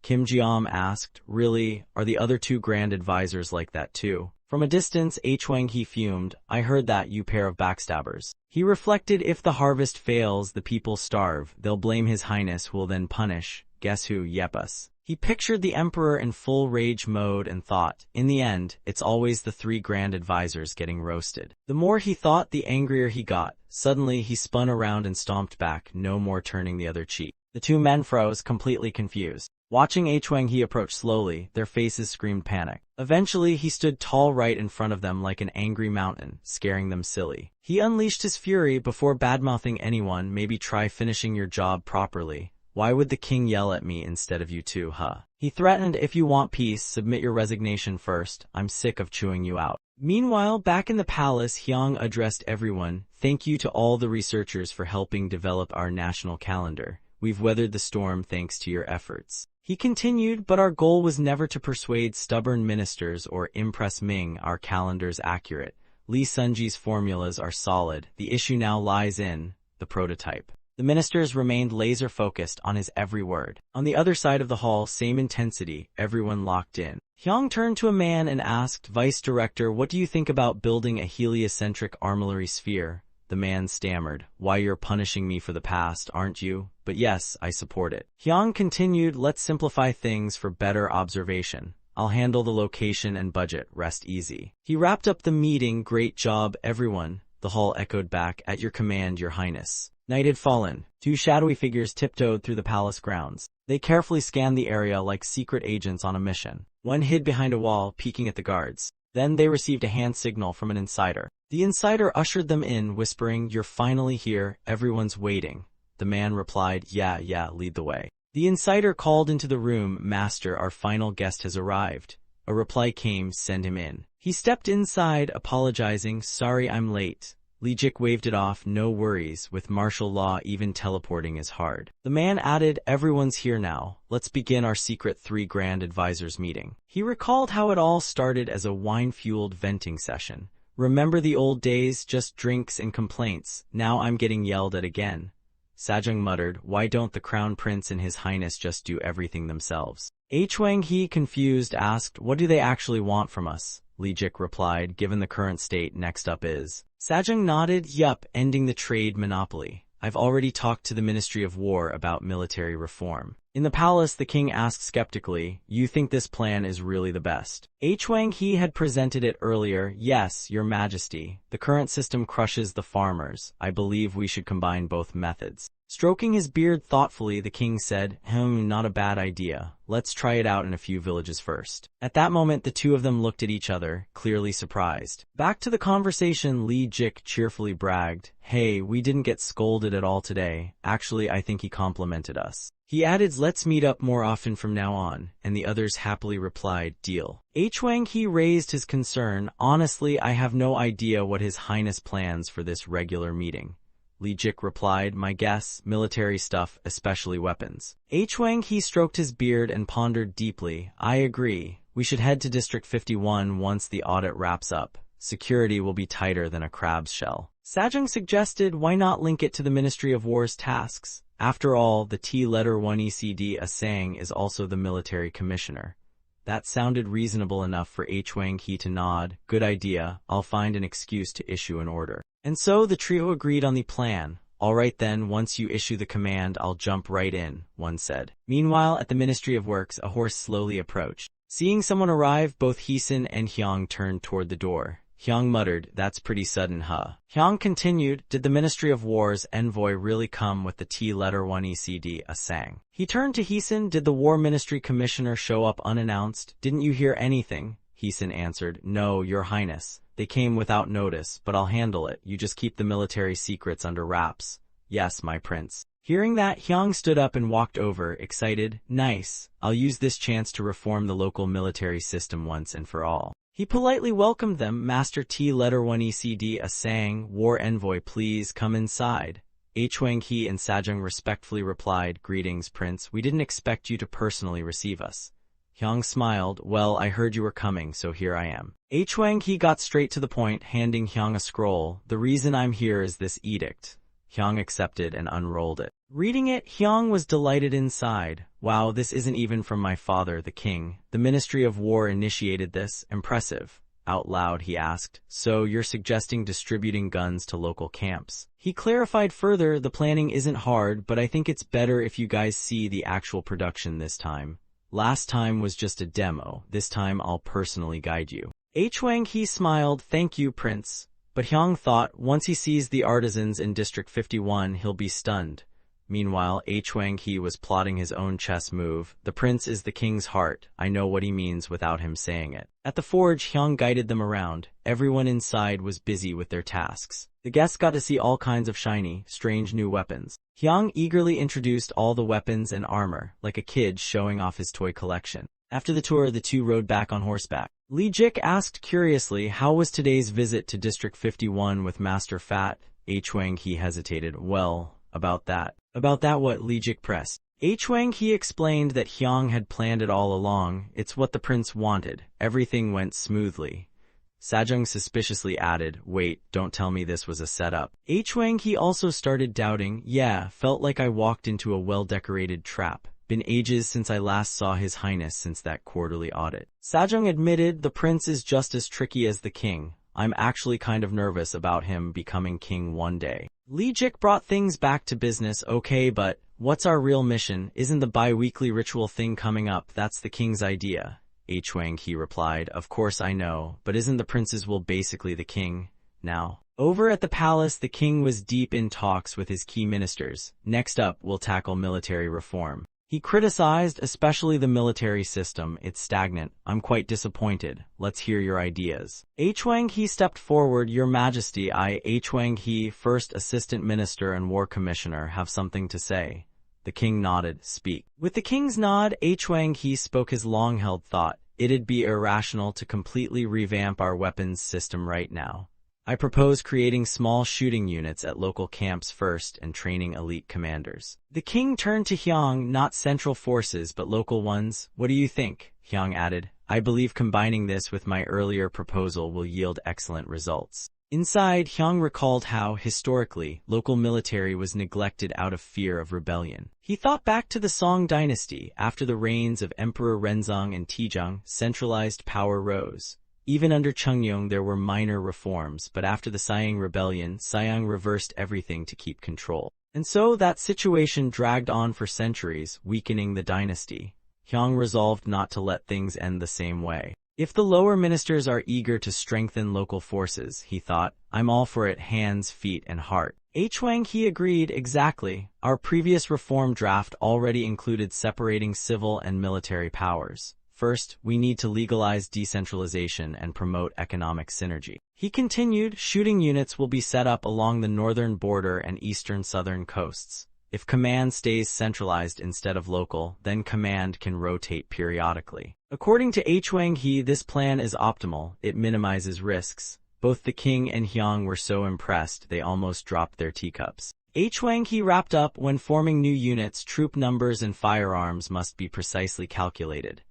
Kim Jeom asked, really, are the other two grand advisors like that too? From a distance, Hwang-hee fumed, I heard that, you pair of backstabbers. He reflected, if the harvest fails, the people starve, they'll blame His Highness who will then punish. Guess who? Yep, us. He pictured the emperor in full rage mode and thought, in the end, it's always the three grand advisors getting roasted. The more he thought, the angrier he got. Suddenly, he spun around and stomped back, no more turning the other cheek. The two men froze, completely confused. Watching Hwang-hee approach slowly, their faces screamed panic. Eventually, he stood tall right in front of them like an angry mountain, scaring them silly. He unleashed his fury. Before badmouthing anyone, maybe try finishing your job properly. Why would the king yell at me instead of you two, huh? He threatened, if you want peace, submit your resignation first. I'm sick of chewing you out. Meanwhile, back in the palace, Hyang addressed everyone. Thank you to all the researchers for helping develop our national calendar. We've weathered the storm thanks to your efforts. He continued, but our goal was never to persuade stubborn ministers or impress Ming. Our calendar's accurate. Lee Sunji's formulas are solid. The issue now lies in the prototype. The ministers remained laser-focused on his every word. On the other side of the hall, same intensity, everyone locked in. Hyang turned to a man and asked, Vice Director, what do you think about building a heliocentric armillary sphere? The man stammered, why, you're punishing me for the past, aren't you? But yes, I support it. Hyang continued, let's simplify things for better observation. I'll handle the location and budget, rest easy. He wrapped up the meeting, great job, everyone. The hall echoed back, at your command, your highness. Night had fallen. Two shadowy figures tiptoed through the palace grounds. They carefully scanned the area like secret agents on a mission. One hid behind a wall, peeking at the guards. Then they received a hand signal from an insider. The insider ushered them in, whispering, you're finally here, everyone's waiting. The man replied, yeah, lead the way. The insider called into the room, Master, our final guest has arrived. A reply came, send him in. He stepped inside, apologizing, sorry I'm late. Lijik waved it off, no worries, with martial law even teleporting is hard. The man added, everyone's here now, let's begin our secret three grand advisors meeting. He recalled how it all started as a wine-fueled venting session. Remember the old days, just drinks and complaints, now I'm getting yelled at again. Sajung muttered, why don't the crown prince and his highness just do everything themselves? Hwang-hee, confused, asked, what do they actually want from us? Lijik replied, given the current state, next up is. Sajung nodded, yup, ending the trade monopoly. I've already talked to the Ministry of War about military reform. In the palace, the king asked skeptically, you think this plan is really the best? Hwang-hee had presented it earlier, yes, your majesty. The current system crushes the farmers. I believe we should combine both methods. Stroking his beard thoughtfully, the king said, not a bad idea. Let's try it out in a few villages first. At that moment, the two of them looked at each other, clearly surprised. Back to the conversation, Lee Jik cheerfully bragged, hey, we didn't get scolded at all today. Actually, I think he complimented us. He added, let's meet up more often from now on, and the others happily replied, deal. Hwang-hee raised his concern, honestly, I have no idea what His Highness plans for this regular meeting. Lijik replied, my guess, military stuff, especially weapons. Hwang-hee stroked his beard and pondered deeply, I agree. We should head to District 51 once the audit wraps up. Security will be tighter than a crab's shell. Sajung suggested, why not link it to the Ministry of War's tasks? After all, the T-letter 1 ECD Asang is also the military commissioner. That sounded reasonable enough for Hwang-hee to nod. Good idea, I'll find an excuse to issue an order. And so the trio agreed on the plan. All right then, once you issue the command, I'll jump right in, one said. Meanwhile, at the Ministry of Works, a horse slowly approached. Seeing someone arrive, both Heesun and Hyang turned toward the door. Hyang muttered, that's pretty sudden, huh? Hyang continued, did the Ministry of War's envoy really come with the T-letter 1 ECD Asang? He turned to Heesun, did the War Ministry Commissioner show up unannounced? Didn't you hear anything? Heesun answered, no, your highness. They came without notice, but I'll handle it. You just keep the military secrets under wraps. Yes, my prince. Hearing that, Hyang stood up and walked over, excited. Nice. I'll use this chance to reform the local military system once and for all. He politely welcomed them. Master T-letter 1 ECD Asang, War Envoy, please come inside. Huanghe and Sajong respectfully replied, "Greetings, Prince. We didn't expect you to personally receive us." Hyang smiled, "Well, I heard you were coming, so here I am." Huanghe got straight to the point, handing Hyang a scroll. "The reason I'm here is this edict." Hyang accepted and unrolled it. Reading it, Hyang was delighted inside. "Wow, this isn't even from my father, the king. The Ministry of War initiated this. Impressive." Out loud, he asked, "So you're suggesting distributing guns to local camps?" He clarified further, "The planning isn't hard, but I think it's better if you guys see the actual production this time. Last time was just a demo. This time I'll personally guide you." Huanghe smiled, "Thank you, Prince." But Hyang thought, once he sees the artisans in District 51, he'll be stunned. Meanwhile, Huanghe was plotting his own chess move. "The prince is the king's heart. I know what he means without him saying it." At the forge, Hyang guided them around. Everyone inside was busy with their tasks. The guests got to see all kinds of shiny, strange new weapons. Hyang eagerly introduced all the weapons and armor, like a kid showing off his toy collection. After the tour, the two rode back on horseback. Li Jik asked curiously, "How was today's visit to District 51 with Master Fat?" Huanghe hesitated. "Well, about that." "About that what?" Li Jik pressed. Huanghe explained that Hyang had planned it all along. "It's what the prince wanted. Everything went smoothly." Sajong suspiciously added, "Wait, don't tell me this was a setup." Huanghe also started doubting. "Yeah, felt like I walked into a well-decorated trap. Been ages since I last saw His Highness since that quarterly audit." Sajong admitted, "The prince is just as tricky as the king. I'm actually kind of nervous about him becoming king one day." Li Jik brought things back to business. "Okay, but what's our real mission? Isn't the bi-weekly ritual thing coming up? That's the king's idea." Huanghe replied, "Of course I know, but isn't the prince's will basically the king now?" Over at the palace, the king was deep in talks with his key ministers. "Next up, we'll tackle military reform." He criticized especially the military system. "It's stagnant. I'm quite disappointed. Let's hear your ideas." Huanghe stepped forward. "Your Majesty, I, Huanghe, First Assistant Minister and War Commissioner, have something to say." The king nodded. "Speak." With the king's nod, Huanghe spoke his long-held thought. "It'd be irrational to completely revamp our weapons system right now. I propose creating small shooting units at local camps first and training elite commanders." The king turned to Hyang. "Not central forces, but local ones. What do you think?" Hyang added, "I believe combining this with my earlier proposal will yield excellent results." Inside, Hyang recalled how, historically, local military was neglected out of fear of rebellion. He thought back to the Song dynasty. After the reigns of Emperor Renzong and Tijong, centralized power rose. Even under Chungyong there were minor reforms, but after the Siang Rebellion, Siang reversed everything to keep control. And so that situation dragged on for centuries, weakening the dynasty. Hyang resolved not to let things end the same way. "If the lower ministers are eager to strengthen local forces," he thought, "I'm all for it, hands, feet, and heart." Huanghe agreed. "Exactly. Our previous reform draft already included separating civil and military powers. First, we need to legalize decentralization and promote economic synergy." He continued, "Shooting units will be set up along the northern border and eastern-southern coasts. If command stays centralized instead of local, then command can rotate periodically." According to Huanghe, this plan is optimal. It minimizes risks. Both the king and Hyang were so impressed they almost dropped their teacups. Huanghe wrapped up, "When forming new units, troop numbers and firearms must be precisely calculated."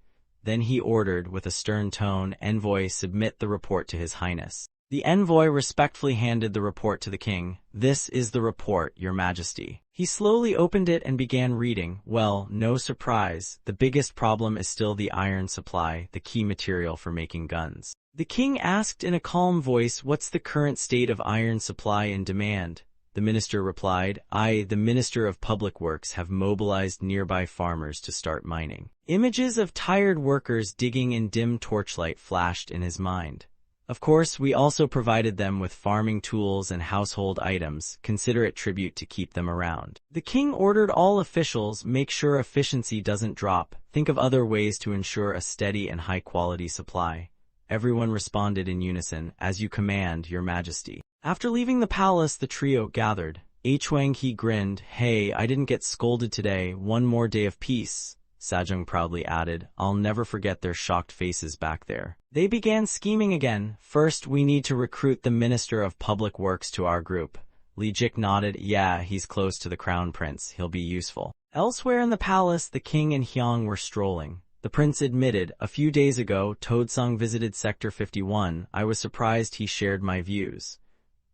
Then he ordered, with a stern tone, "Envoy, submit the report to His Highness." The envoy respectfully handed the report to the king. "This is the report, Your Majesty." He slowly opened it and began reading. "Well, no surprise. The biggest problem is still the iron supply, the key material for making guns." The king asked in a calm voice, "What's the current state of iron supply and demand?" The minister replied, "I, the Minister of Public Works, have mobilized nearby farmers to start mining." Images of tired workers digging in dim torchlight flashed in his mind. "Of course, we also provided them with farming tools and household items. Consider it tribute to keep them around." The king ordered all officials, "Make sure efficiency doesn't drop. Think of other ways to ensure a steady and high-quality supply." Everyone responded in unison, "As you command, Your Majesty." After leaving the palace, the trio gathered. Huanghe grinned. "Hey, I didn't get scolded today. One more day of peace." Sajong proudly added, "I'll never forget their shocked faces back there." They began scheming again. "First, we need to recruit the Minister of Public Works to our group. Lee Jik nodded. Yeah, he's close to the crown prince. He'll be useful. Elsewhere in the palace, the king and Hyang were strolling. The prince admitted, a few days ago, Toadsung visited Sector 51. I was surprised he shared my views.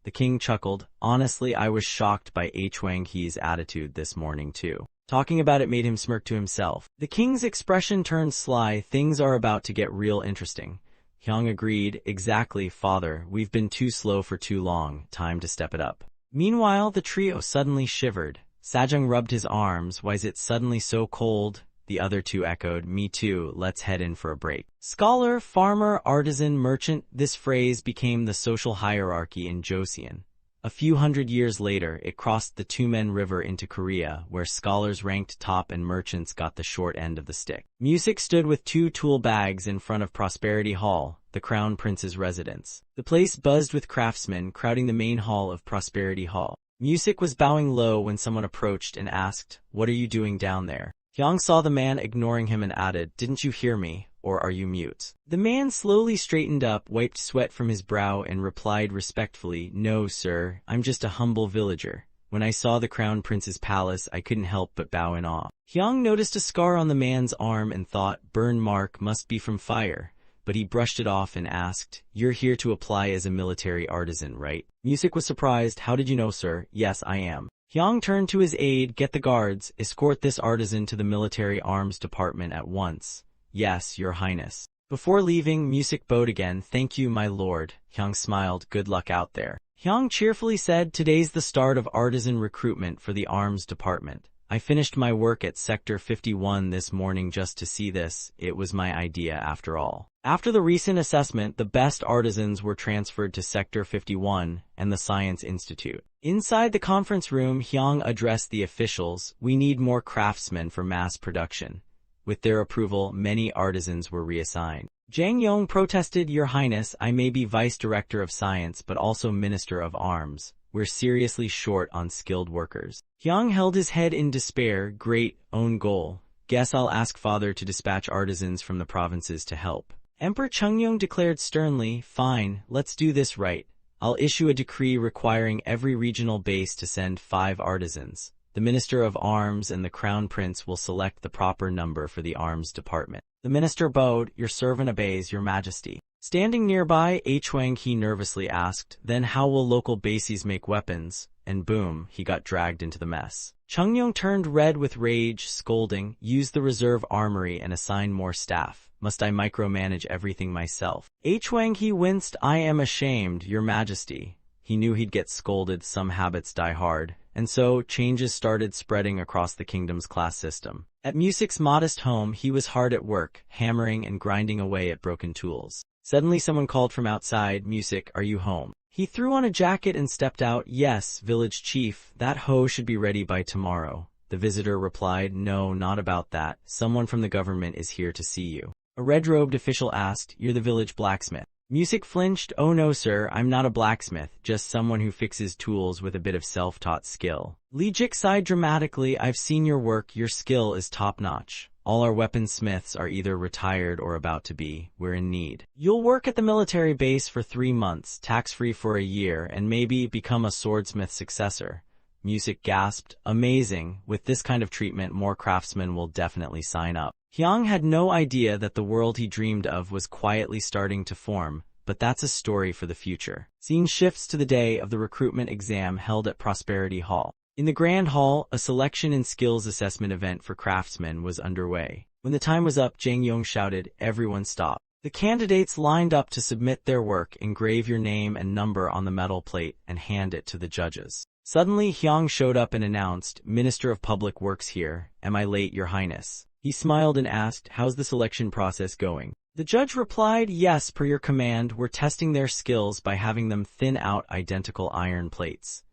The king chuckled. Honestly, I was shocked by Hwang Hee's attitude this morning too. Talking about it made him smirk to himself. The king's expression turned sly. Things are about to get real interesting. Hyang agreed. Exactly, father. We've been too slow for too long. Time to step it up. Meanwhile, the trio suddenly shivered. Sajung rubbed his arms. Why's it suddenly so cold? The other two echoed, me too, let's head in for a break. Scholar, farmer, artisan, merchant, this phrase became the social hierarchy in Joseon. A few hundred years later, it crossed the Tumen River into Korea, where scholars ranked top and merchants got the short end of the stick. Music stood with 2 tool bags in front of Prosperity Hall, the Crown Prince's residence. The place buzzed with craftsmen crowding the main hall of Prosperity Hall. Music was bowing low when someone approached and asked, "What are you doing down there?" Hyang saw the man ignoring him and added, "Didn't you hear me, or are you mute?" The man slowly straightened up, wiped sweat from his brow, and replied respectfully, "No, sir, I'm just a humble villager. When I saw the Crown Prince's palace, I couldn't help but bow in awe." Hyang noticed a scar on the man's arm and thought, burn mark must be from fire, but he brushed it off and asked, "You're here to apply as a military artisan, right?" Music was surprised. "How did you know, sir?" "Yes, I am." Hyang turned to his aide. "Get the guards. Escort this artisan to the military arms department at once." "Yes, your highness." Before leaving, Music bowed again. "Thank you, my lord." Hyang smiled. "Good luck out there." Hyang cheerfully said, "Today's the start of artisan recruitment for the arms department. I finished my work at Sector 51 this morning just to see this. It was my idea after all." After the recent assessment, the best artisans were transferred to Sector 51 and the Science Institute. Inside the conference room, Hyang addressed the officials. "We need more craftsmen for mass production." With their approval, many artisans were reassigned. Jang Yong protested, "Your Highness, I may be Vice Director of Science but also Minister of Arms. We're seriously short on skilled workers." Hyang held his head in despair. "Great, own goal. Guess I'll ask father to dispatch artisans from the provinces to help." Emperor Chungyong declared sternly, "Fine, let's do this right. I'll issue a decree requiring every regional base to send 5 artisans. The Minister of Arms and the Crown Prince will select the proper number for the arms department." The minister bowed. "Your servant obeys, your majesty." Standing nearby, Hwang Hee nervously asked, "Then how will local bases make weapons?" And boom, he got dragged into the mess. Chungyong turned red with rage, scolding, "Use the reserve armory and assign more staff. Must I micromanage everything myself?" Hwang Hee winced. "I am ashamed, your majesty." He knew he'd get scolded. Some habits die hard. And so, changes started spreading across the kingdom's class system. At Music's modest home, he was hard at work, hammering and grinding away at broken tools. Suddenly someone called from outside, "Music, are you home?" He threw on a jacket and stepped out. "Yes, village chief, that hoe should be ready by tomorrow." The visitor replied, "No, not about that. Someone from the government is here to see you." A red-robed official asked, "You're the village blacksmith?" Music flinched. "Oh no, sir, I'm not a blacksmith, just someone who fixes tools with a bit of self-taught skill." Lee Jik sighed dramatically. "I've seen your work. Your skill is top-notch. All our weaponsmiths are either retired or about to be. We're in need. You'll work at the military base for 3 months, tax-free for a year, and maybe become a swordsmith's successor." Music gasped. "Amazing. With this kind of treatment, more craftsmen will definitely sign up." Hyang had no idea that the world he dreamed of was quietly starting to form, but that's a story for the future. Scene shifts to the day of the recruitment exam held at Prosperity Hall. In the Grand Hall, a selection and skills assessment event for craftsmen was underway. When the time was up, Jang Yong shouted, "Everyone stop." The candidates lined up to submit their work. "Engrave your name and number on the metal plate and hand it to the judges." Suddenly, Hyang showed up and announced, "Minister of Public Works here. Am I late, your highness?" He smiled and asked, "How's the selection process going?" The judge replied, "Yes, per your command, we're testing their skills by having them thin out identical iron plates."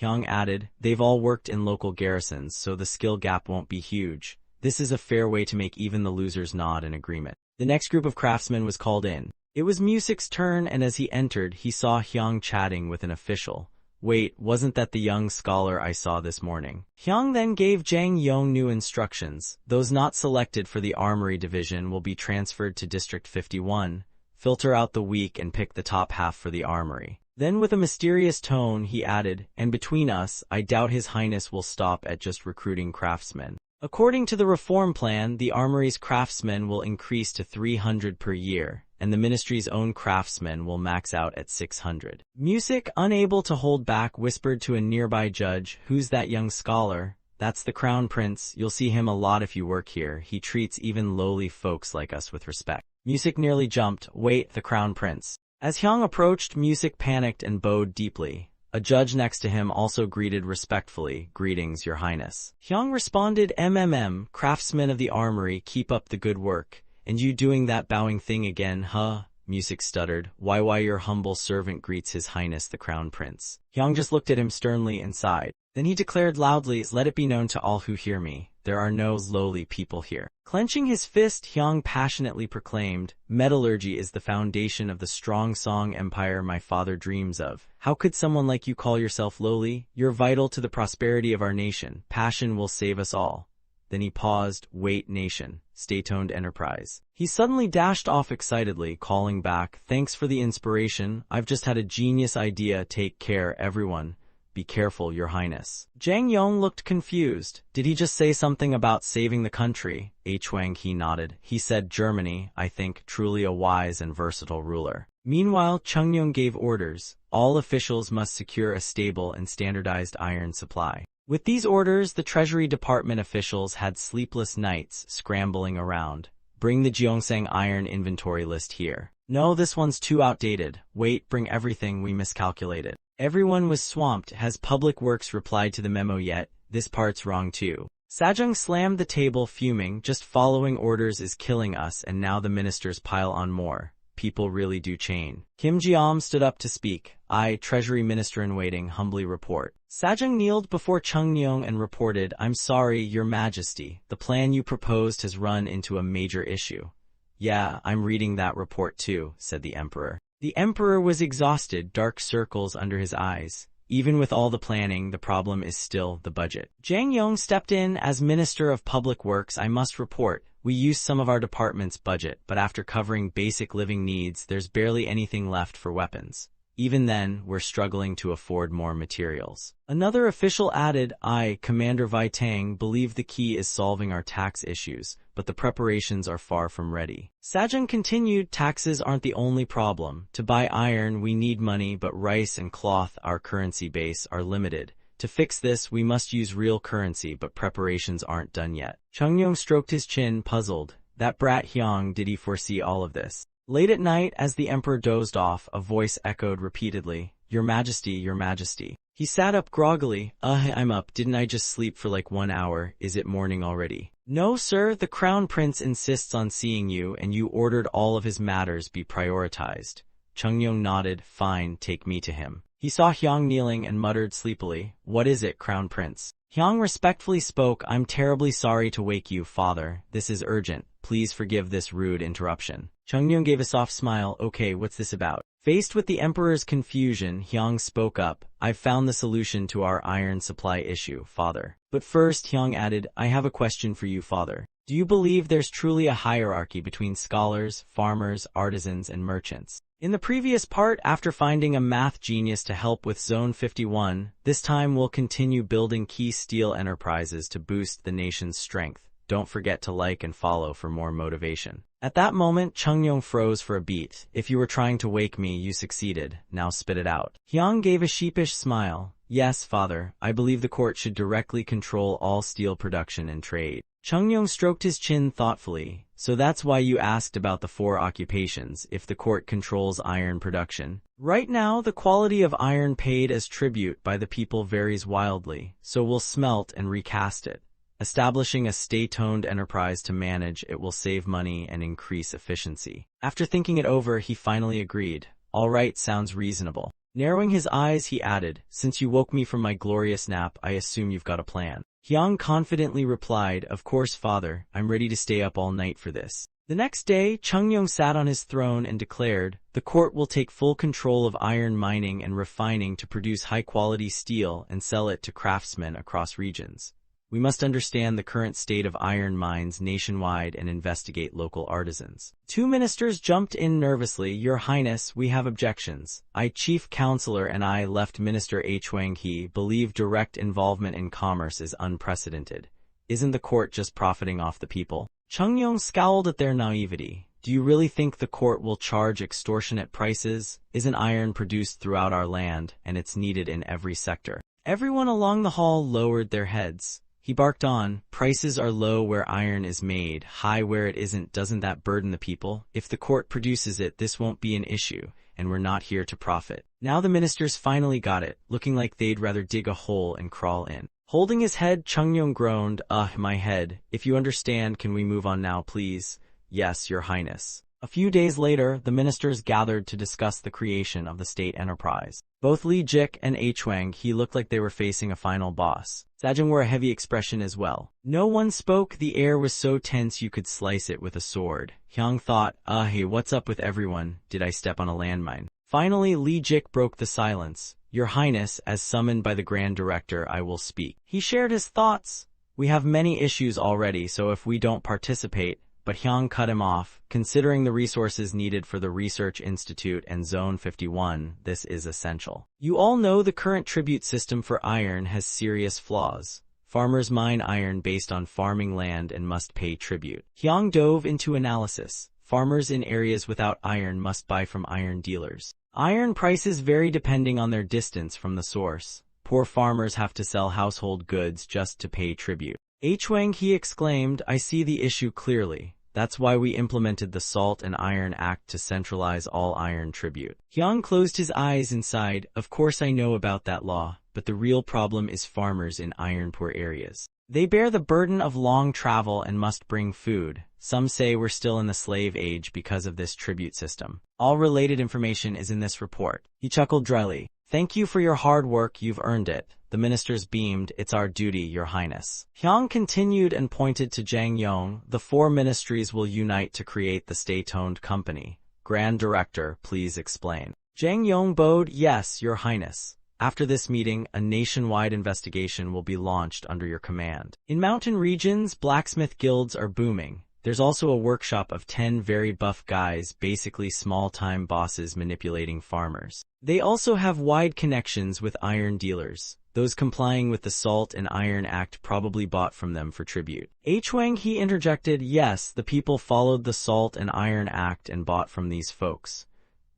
Hyang added, "They've all worked in local garrisons, so the skill gap won't be huge. This is a fair way to make even the losers nod in agreement." The next group of craftsmen was called in. It was Music's turn, and as he entered, he saw Hyang chatting with an official. "Wait, wasn't that the young scholar I saw this morning?" Hyang then gave Jang Yong new instructions. "Those not selected for the Armory Division will be transferred to District 51. Filter out the weak and pick the top half for the Armory." Then with a mysterious tone, he added, and between us, I doubt His Highness will stop at just recruiting craftsmen. According to the reform plan, the armory's craftsmen will increase to 300 per year, and the ministry's own craftsmen will max out at 600. Music, unable to hold back, whispered to a nearby judge, "Who's that young scholar?" "That's the Crown Prince. You'll see him a lot if you work here. He treats even lowly folks like us with respect." Music nearly jumped. "Wait, the Crown Prince." As Hyung approached, Music panicked and bowed deeply. A judge next to him also greeted respectfully, "Greetings, Your Highness." Hyung responded, "Craftsmen of the armory, keep up the good work. And you doing that bowing thing again, huh?" Music stuttered. Why your humble servant greets His Highness the Crown Prince." Hyung just looked at him sternly and sighed. Then he declared loudly, "Let it be known to all who hear me, there are no lowly people here." Clenching his fist, Hyung passionately proclaimed, "Metallurgy is the foundation of the strong song empire my father dreams of. How could someone like you call yourself lowly? You're vital to the prosperity of our nation. Passion will save us all." Then he paused. "Wait, nation. Stay-toned enterprise." He suddenly dashed off excitedly, calling back, "Thanks for the inspiration. I've just had a genius idea. Take care, everyone. Be careful, Your Highness." Jang Yong looked confused. Did he just say something about saving the country? Wang He nodded. He said Germany, I think, truly a wise and versatile ruler. Meanwhile, Chungyong gave orders. All officials must secure a stable and standardized iron supply. With these orders, the Treasury Department officials had sleepless nights scrambling around. "Bring the Gyeongsang iron inventory list here." "No, this one's too outdated." "Wait, bring everything, we miscalculated." Everyone was swamped. "Has Public Works replied to the memo yet? This part's wrong too." Sajung slammed the table, fuming. "Just following orders is killing us, and now the ministers pile on more. People really do chain." Kim Ji-am stood up to speak. "I, Treasury Minister in waiting, humbly report." Sajung kneeled before Chung Nyong and reported, "I'm sorry, Your Majesty. The plan you proposed has run into a major issue." "Yeah, I'm reading that report too," said the Emperor. The Emperor was exhausted, dark circles under his eyes. Even with all the planning, the problem is still the budget. Jang Yong stepped in. "As Minister of Public Works, I must report. We used some of our department's budget, but after covering basic living needs, there's barely anything left for weapons. Even then, we're struggling to afford more materials." Another official added, "I, Commander Vai Tang, believe the key is solving our tax issues, but the preparations are far from ready." Sajung continued, "Taxes aren't the only problem. To buy iron, we need money, but rice and cloth, our currency base, are limited. To fix this, we must use real currency, but preparations aren't done yet." Chungyong stroked his chin, puzzled. That brat Hyung, did he foresee all of this? Late at night, as the Emperor dozed off, a voice echoed repeatedly, "Your Majesty, Your Majesty." He sat up groggily. I'm up. Didn't I just sleep for like 1 hour? Is it morning already?" "No, sir, the Crown Prince insists on seeing you, and you ordered all of his matters be prioritized." Chungyong nodded. "Fine, take me to him." He saw Hyung kneeling and muttered sleepily, "What is it, Crown Prince?" Hyung respectfully spoke. "I'm terribly sorry to wake you, father. This is urgent. Please forgive this rude interruption." Chungyong gave a soft smile. "Okay, what's this about?" Faced with the Emperor's confusion, Hyung spoke up. "I've found the solution to our iron supply issue, father." "But first," Hyung added, "I have a question for you, father. Do you believe there's truly a hierarchy between scholars, farmers, artisans, and merchants?" In the previous part, after finding a math genius to help with Zone 51, this time we'll continue building key steel enterprises to boost the nation's strength. Don't forget to like and follow for more motivation. At that moment, Chungyong froze for a beat. "If you were trying to wake me, you succeeded. Now spit it out." Hyung gave a sheepish smile. "Yes, father, I believe the court should directly control all steel production and trade." Chungyong stroked his chin thoughtfully. "So that's why you asked about the 4 occupations, if the court controls iron production." "Right now, the quality of iron paid as tribute by the people varies wildly, so we'll smelt and recast it. Establishing a state-owned enterprise to manage it will save money and increase efficiency." After thinking it over, he finally agreed. "All right, sounds reasonable." Narrowing his eyes, he added, "Since you woke me from my glorious nap, I assume you've got a plan." Hyung confidently replied, "Of course, father. I'm ready to stay up all night for this." The next day, Chungyong sat on his throne and declared, "The court will take full control of iron mining and refining to produce high-quality steel and sell it to craftsmen across regions. We must understand the current state of iron mines nationwide and investigate local artisans. Two ministers jumped in nervously. Your Highness, we have objections. Chief Counselor and I, Left Minister Hwang-hee, believe direct involvement in commerce is unprecedented. Isn't the court just profiting off the people? Chung Yong scowled at their naivety. Do you really think the court will charge extortionate prices? Isn't iron produced throughout our land, and it's needed in every sector? Everyone along the hall lowered their heads. He barked on, prices are low where iron is made, high where it isn't. Doesn't that burden the people? If the court produces it, this won't be an issue, and we're not here to profit. Now the ministers finally got it, looking like they'd rather dig a hole and crawl in. Holding his head, Chung Yong groaned, my head. If you understand, can we move on now, please? Yes, Your Highness. A few days later, the ministers gathered to discuss the creation of the state enterprise. Both Lee Jik and Hwang-hee looked like they were facing a final boss. Sajin wore a heavy expression as well. No one spoke. The air was so tense you could slice it with a sword. Hyung thought, hey, what's up with everyone? Did I step on a landmine? Finally, Lee Jik broke the silence. Your Highness, as summoned by the Grand Director, I will speak. He shared his thoughts. We have many issues already, so if we don't participate, but Hyung cut him off. Considering the resources needed for the Research Institute and Zone 51, this is essential. You all know the current tribute system for iron has serious flaws. Farmers mine iron based on farming land and must pay tribute. Hyung dove into analysis. Farmers in areas without iron must buy from iron dealers. Iron prices vary depending on their distance from the source. Poor farmers have to sell household goods just to pay tribute. Hwang-hee exclaimed, I see the issue clearly. That's why we implemented the Salt and Iron Act to centralize all iron tribute. Hyung closed his eyes and sighed. Of course I know about that law, but the real problem is farmers in iron-poor areas. They bear the burden of long travel and must bring food. Some say we're still in the slave age because of this tribute system. All related information is in this report. He chuckled dryly. Thank you for your hard work, you've earned it. The ministers beamed. It's our duty, Your Highness. Hyung continued and pointed to Jang Yong. The four ministries will unite to create the state-owned company. Grand Director, please explain. Jang Yong bowed. Yes, Your Highness. After this meeting, a nationwide investigation will be launched under your command. In mountain regions, blacksmith guilds are booming. There's also a workshop of 10 very buff guys, basically small-time bosses manipulating farmers. They also have wide connections with iron dealers. Those complying with the Salt and Iron Act probably bought from them for tribute. Hwang-hee interjected, yes, the people followed the Salt and Iron Act and bought from these folks.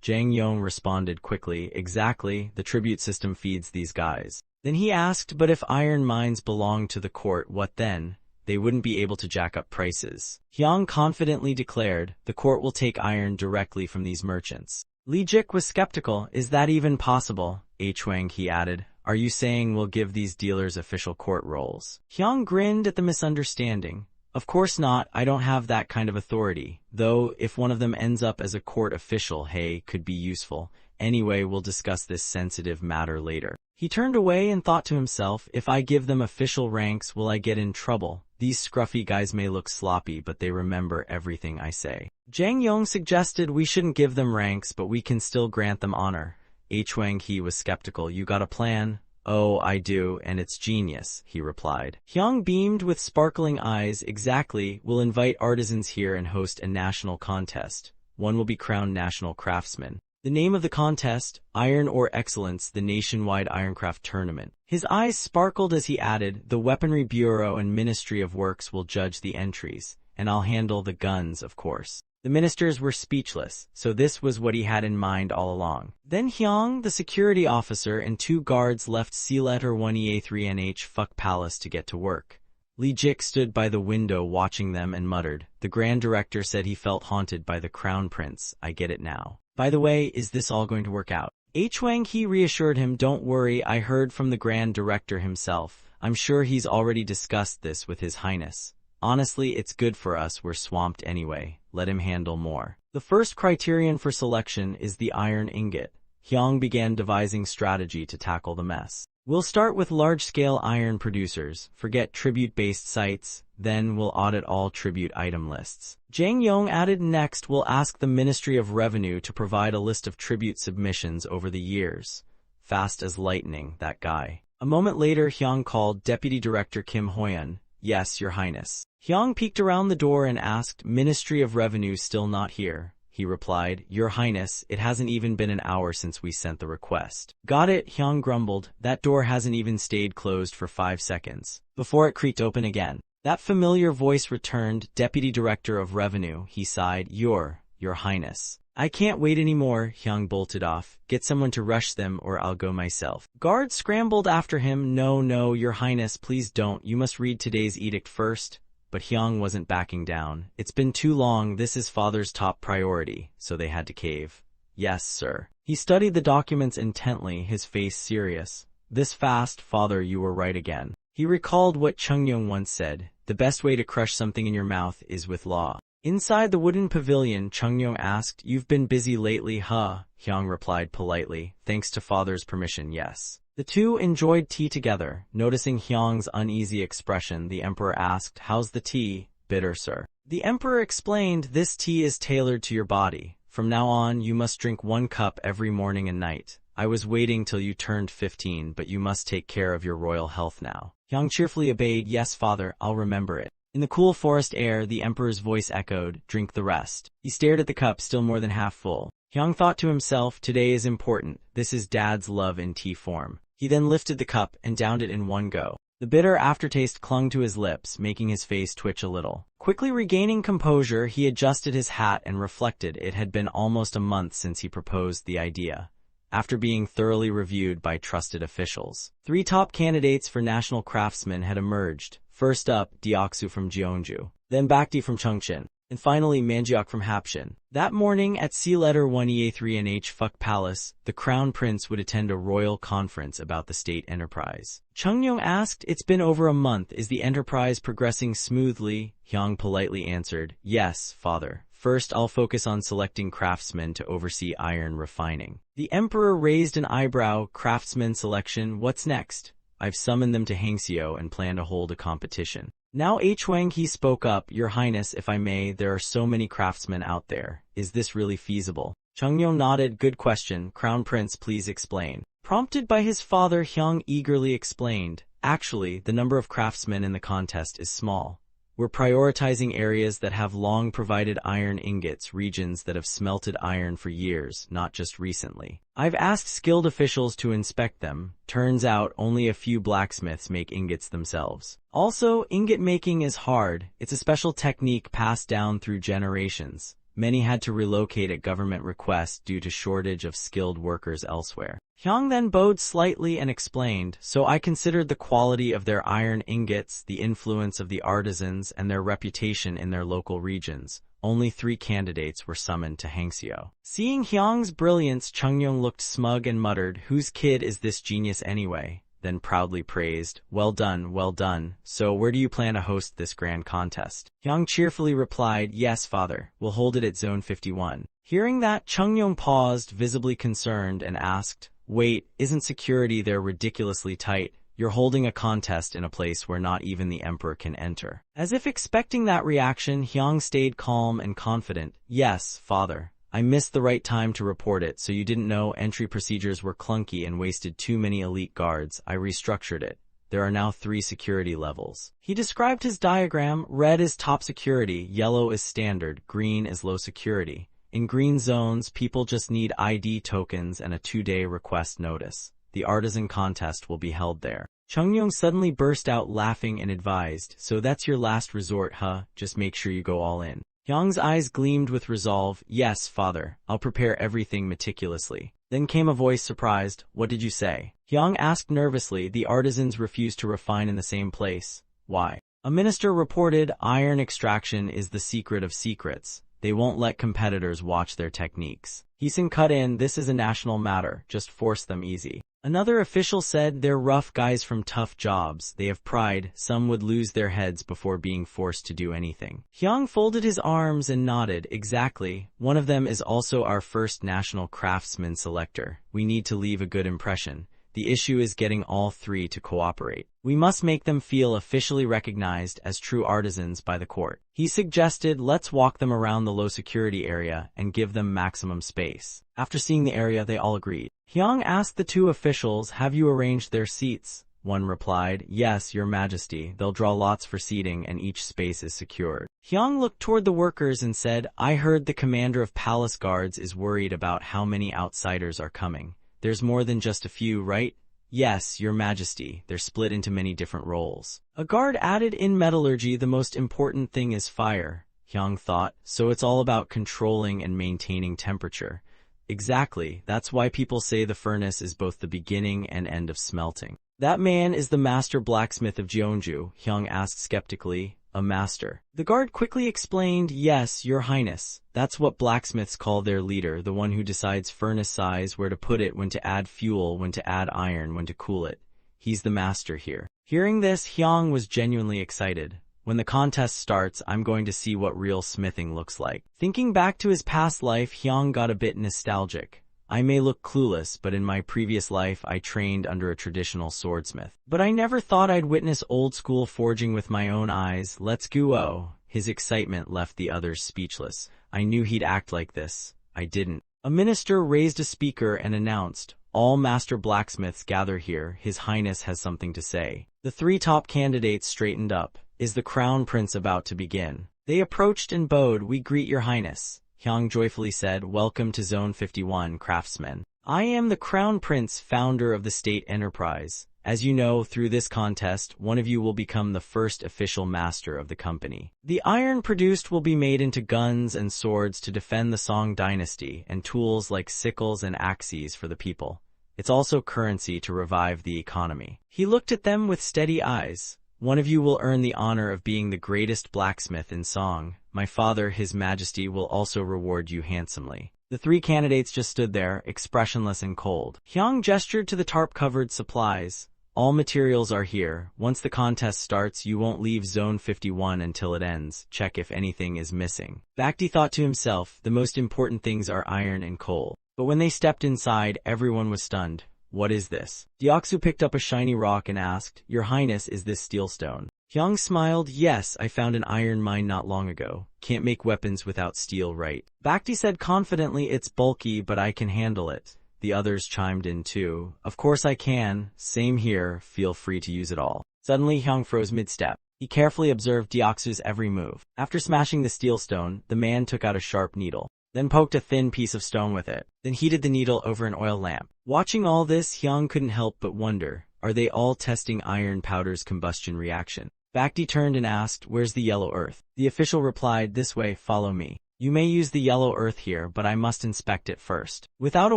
Jang Yong responded quickly, exactly, the tribute system feeds these guys. Then he asked, but if iron mines belong to the court, what then? They wouldn't be able to jack up prices. Hyung confidently declared, the court will take iron directly from these merchants. Lee Jik was skeptical, is that even possible? Hwang-hee added, are you saying we'll give these dealers official court roles? Hyung grinned at the misunderstanding. Of course not, I don't have that kind of authority. Though, if one of them ends up as a court official, hey, could be useful. Anyway, we'll discuss this sensitive matter later. He turned away and thought to himself, if I give them official ranks, will I get in trouble? These scruffy guys may look sloppy, but they remember everything I say. Jang Yong suggested we shouldn't give them ranks, but we can still grant them honor. Hwang-hee was skeptical. You got a plan? Oh, I do, and it's genius, he replied. Hyung beamed with sparkling eyes. Exactly, we'll invite artisans here and host a national contest. One will be crowned national craftsman. The name of the contest, Iron Ore Excellence, the nationwide Ironcraft Tournament. His eyes sparkled as he added, the Weaponry Bureau and Ministry of Works will judge the entries, and I'll handle the guns, of course. The ministers were speechless, so this was what he had in mind all along. Then Hyung, the security officer, and 2 guards left C-letter 1EA3NH Fuck Palace to get to work. Lee Jik stood by the window watching them and muttered. The Grand Director said he felt haunted by the Crown Prince. I get it now. By the way, is this all going to work out? Hwang-hee reassured him, don't worry, I heard from the Grand Director himself. I'm sure he's already discussed this with His Highness. Honestly, it's good for us, we're swamped anyway. Let him handle more. The first criterion for selection is the iron ingot. Hyung began devising strategy to tackle the mess. We'll start with large-scale iron producers, forget tribute-based sites, then we'll audit all tribute item lists. Jang Yong added next we'll ask the Ministry of Revenue to provide a list of tribute submissions over the years. Fast as lightning, that guy. A moment later, Hyang called Deputy Director Kim Hoyeon. Yes, Your Highness. Hyang peeked around the door and asked, Ministry of Revenue still not here? He replied, Your Highness, it hasn't even been an hour since we sent the request. Got it, Hyang grumbled. That door hasn't even stayed closed for 5 seconds before it creaked open again. That familiar voice returned, Deputy Director of Revenue. He sighed, Your Highness. I can't wait anymore, Hyang bolted off. Get someone to rush them or I'll go myself. Guards scrambled after him. No, Your Highness, please don't. You must read today's edict first. But Hyang wasn't backing down. It's been too long. This is father's top priority, so they had to cave. Yes, sir. He studied the documents intently, his face serious. This fast, father, you were right again. He recalled what Chungyong once said, the best way to crush something in your mouth is with law. Inside the wooden pavilion, Chungyong asked, You've been busy lately, huh? Hyang replied politely, thanks to father's permission, yes. The two enjoyed tea together. Noticing Hyang's uneasy expression, the emperor asked, How's the tea? Bitter, sir. The emperor explained, This tea is tailored to your body. From now on, you must drink 1 cup every morning and night. I was waiting till you turned 15, but you must take care of your royal health now. Hyang cheerfully obeyed, Yes, father, I'll remember it. In the cool forest air, the emperor's voice echoed, Drink the rest. He stared at the cup, still more than half full. Hyang thought to himself, Today is important. This is Dad's love in tea form. He then lifted the cup and downed it in one go. The bitter aftertaste clung to his lips, making his face twitch a little. Quickly regaining composure, he adjusted his hat and reflected it had been almost a month since he proposed the idea. After being thoroughly reviewed by trusted officials, 3 top candidates for national craftsmen had emerged. First up, Deoksu from Jeonju, then Bakti from Chungcheon, and finally Manjiak from Hapshin. That morning at C-1EA3NH Fuck Palace, the Crown Prince would attend a royal conference about the state enterprise. Chungyong asked, It's been over a month, is the enterprise progressing smoothly? Hyang politely answered, Yes, father. First, I'll focus on selecting craftsmen to oversee iron refining. The emperor raised an eyebrow. Craftsman selection, what's next? I've summoned them to Hangseo and plan to hold a competition. Now Huang he spoke up, Your Highness, if I may, there are so many craftsmen out there. Is this really feasible? Chungyong nodded, Good question, Crown Prince, please explain. Prompted by his father, Hyang eagerly explained, Actually, the number of craftsmen in the contest is small. We're prioritizing areas that have long provided iron ingots, regions that have smelted iron for years, not just recently. I've asked skilled officials to inspect them. Turns out only a few blacksmiths make ingots themselves. Also, ingot making is hard. It's a special technique passed down through generations. Many had to relocate at government request due to shortage of skilled workers elsewhere. Hyang then bowed slightly and explained, So I considered the quality of their iron ingots, the influence of the artisans, and their reputation in their local regions. Only 3 candidates were summoned to Hangseo. Seeing Hyang's brilliance, Chungyong looked smug and muttered, Whose kid is this genius anyway? Then proudly praised, Well done, well done. So where do you plan to host this grand contest? Hyang cheerfully replied, Yes, father, we'll hold it at Zone 51. Hearing that, Chungyong paused, visibly concerned, and asked, Wait, isn't security there ridiculously tight? You're holding a contest in a place where not even the emperor can enter. As if expecting that reaction, Hyang stayed calm and confident. Yes, father. I missed the right time to report it, so you didn't know entry procedures were clunky and wasted too many elite guards. I restructured it. There are now 3 security levels. He described his diagram. Red is top security, yellow is standard, green is low security. In green zones, people just need ID tokens and a 2-day request notice. The artisan contest will be held there. Chungyong suddenly burst out laughing and advised, So that's your last resort, huh? Just make sure you go all in. Hyang's eyes gleamed with resolve. Yes, father, I'll prepare everything meticulously. Then came a voice surprised. What did you say? Hyang asked nervously. The artisans refused to refine in the same place. Why? A minister reported, Iron extraction is the secret of secrets. They won't let competitors watch their techniques. Heeson cut in, This is a national matter, just force them easy. Another official said, They're rough guys from tough jobs, they have pride, some would lose their heads before being forced to do anything. Hyang folded his arms and nodded, Exactly. One of them is also our first national craftsman selector. We need to leave a good impression. The issue is getting all 3 to cooperate. We must make them feel officially recognized as true artisans by the court. He suggested, Let's walk them around the low security area and give them maximum space. After seeing the area, they all agreed. Hyang asked the 2 officials, Have you arranged their seats? one replied. Yes, your majesty. They'll draw lots for seating and each space is secured. Hyung looked toward the workers and said, I heard the commander of palace guards is worried about how many outsiders are coming. There's more than just a few, right? Yes, your majesty. They're split into many different roles. A guard added, in metallurgy, the most important thing is fire. Hyung thought, so it's all about controlling and maintaining temperature. Exactly, that's why people say the furnace is both the beginning and end of smelting. That man is the master blacksmith of Jeonju, Hyung asked skeptically. A master. The guard quickly explained, yes, your highness. That's what blacksmiths call their leader, the one who decides furnace size, where to put it, when to add fuel, when to add iron, when to cool it. He's the master here. Hearing this, Hyung was genuinely excited. When the contest starts, I'm going to see what real smithing looks like. Thinking back to his past life, Hyung got a bit nostalgic. I may look clueless, but in my previous life I trained under a traditional swordsmith. But I never thought I'd witness old-school forging with my own eyes. Let's go. His excitement left the others speechless. I knew he'd act like this. I didn't. A minister raised a speaker and announced, all master blacksmiths gather here. His Highness has something to say. The three top candidates straightened up. Is the crown prince about to begin? They approached and bowed. We greet your highness. Hyung joyfully said, welcome to Zone 51, craftsmen. I am the crown prince, founder of the state enterprise. As you know, through this contest, one of you will become the first official master of the company. The iron produced will be made into guns and swords to defend the Song dynasty, and tools like sickles and axes for the people. It's also currency to revive the economy. He looked at them with steady eyes. One of you will earn the honor of being the greatest blacksmith in Song. My father, His Majesty, will also reward you handsomely. The three candidates just stood there, expressionless and cold. Hyung gestured to the tarp-covered supplies. All materials are here. Once the contest starts, you won't leave Zone 51 until it ends. Check if anything is missing. Bakti thought to himself, the most important things are iron and coal. But when they stepped inside, everyone was stunned. What is this? Deoksu picked up a shiny rock and asked, Your Highness, is this steelstone? Hyung smiled, yes, I found an iron mine not long ago. Can't make weapons without steel, right? Bakti said confidently, it's bulky, but I can handle it. The others chimed in too. Of course I can. Same here. Feel free to use it all. Suddenly, Hyung froze mid-step. He carefully observed Deoksu's every move. After smashing the steelstone, the man took out a sharp needle, then poked a thin piece of stone with it, then heated the needle over an oil lamp. Watching all this, Hyung couldn't help but wonder, are they all testing iron powder's combustion reaction? Bakti turned and asked, where's the yellow earth? The official replied, this way, follow me. You may use the yellow earth here, but I must inspect it first. Without a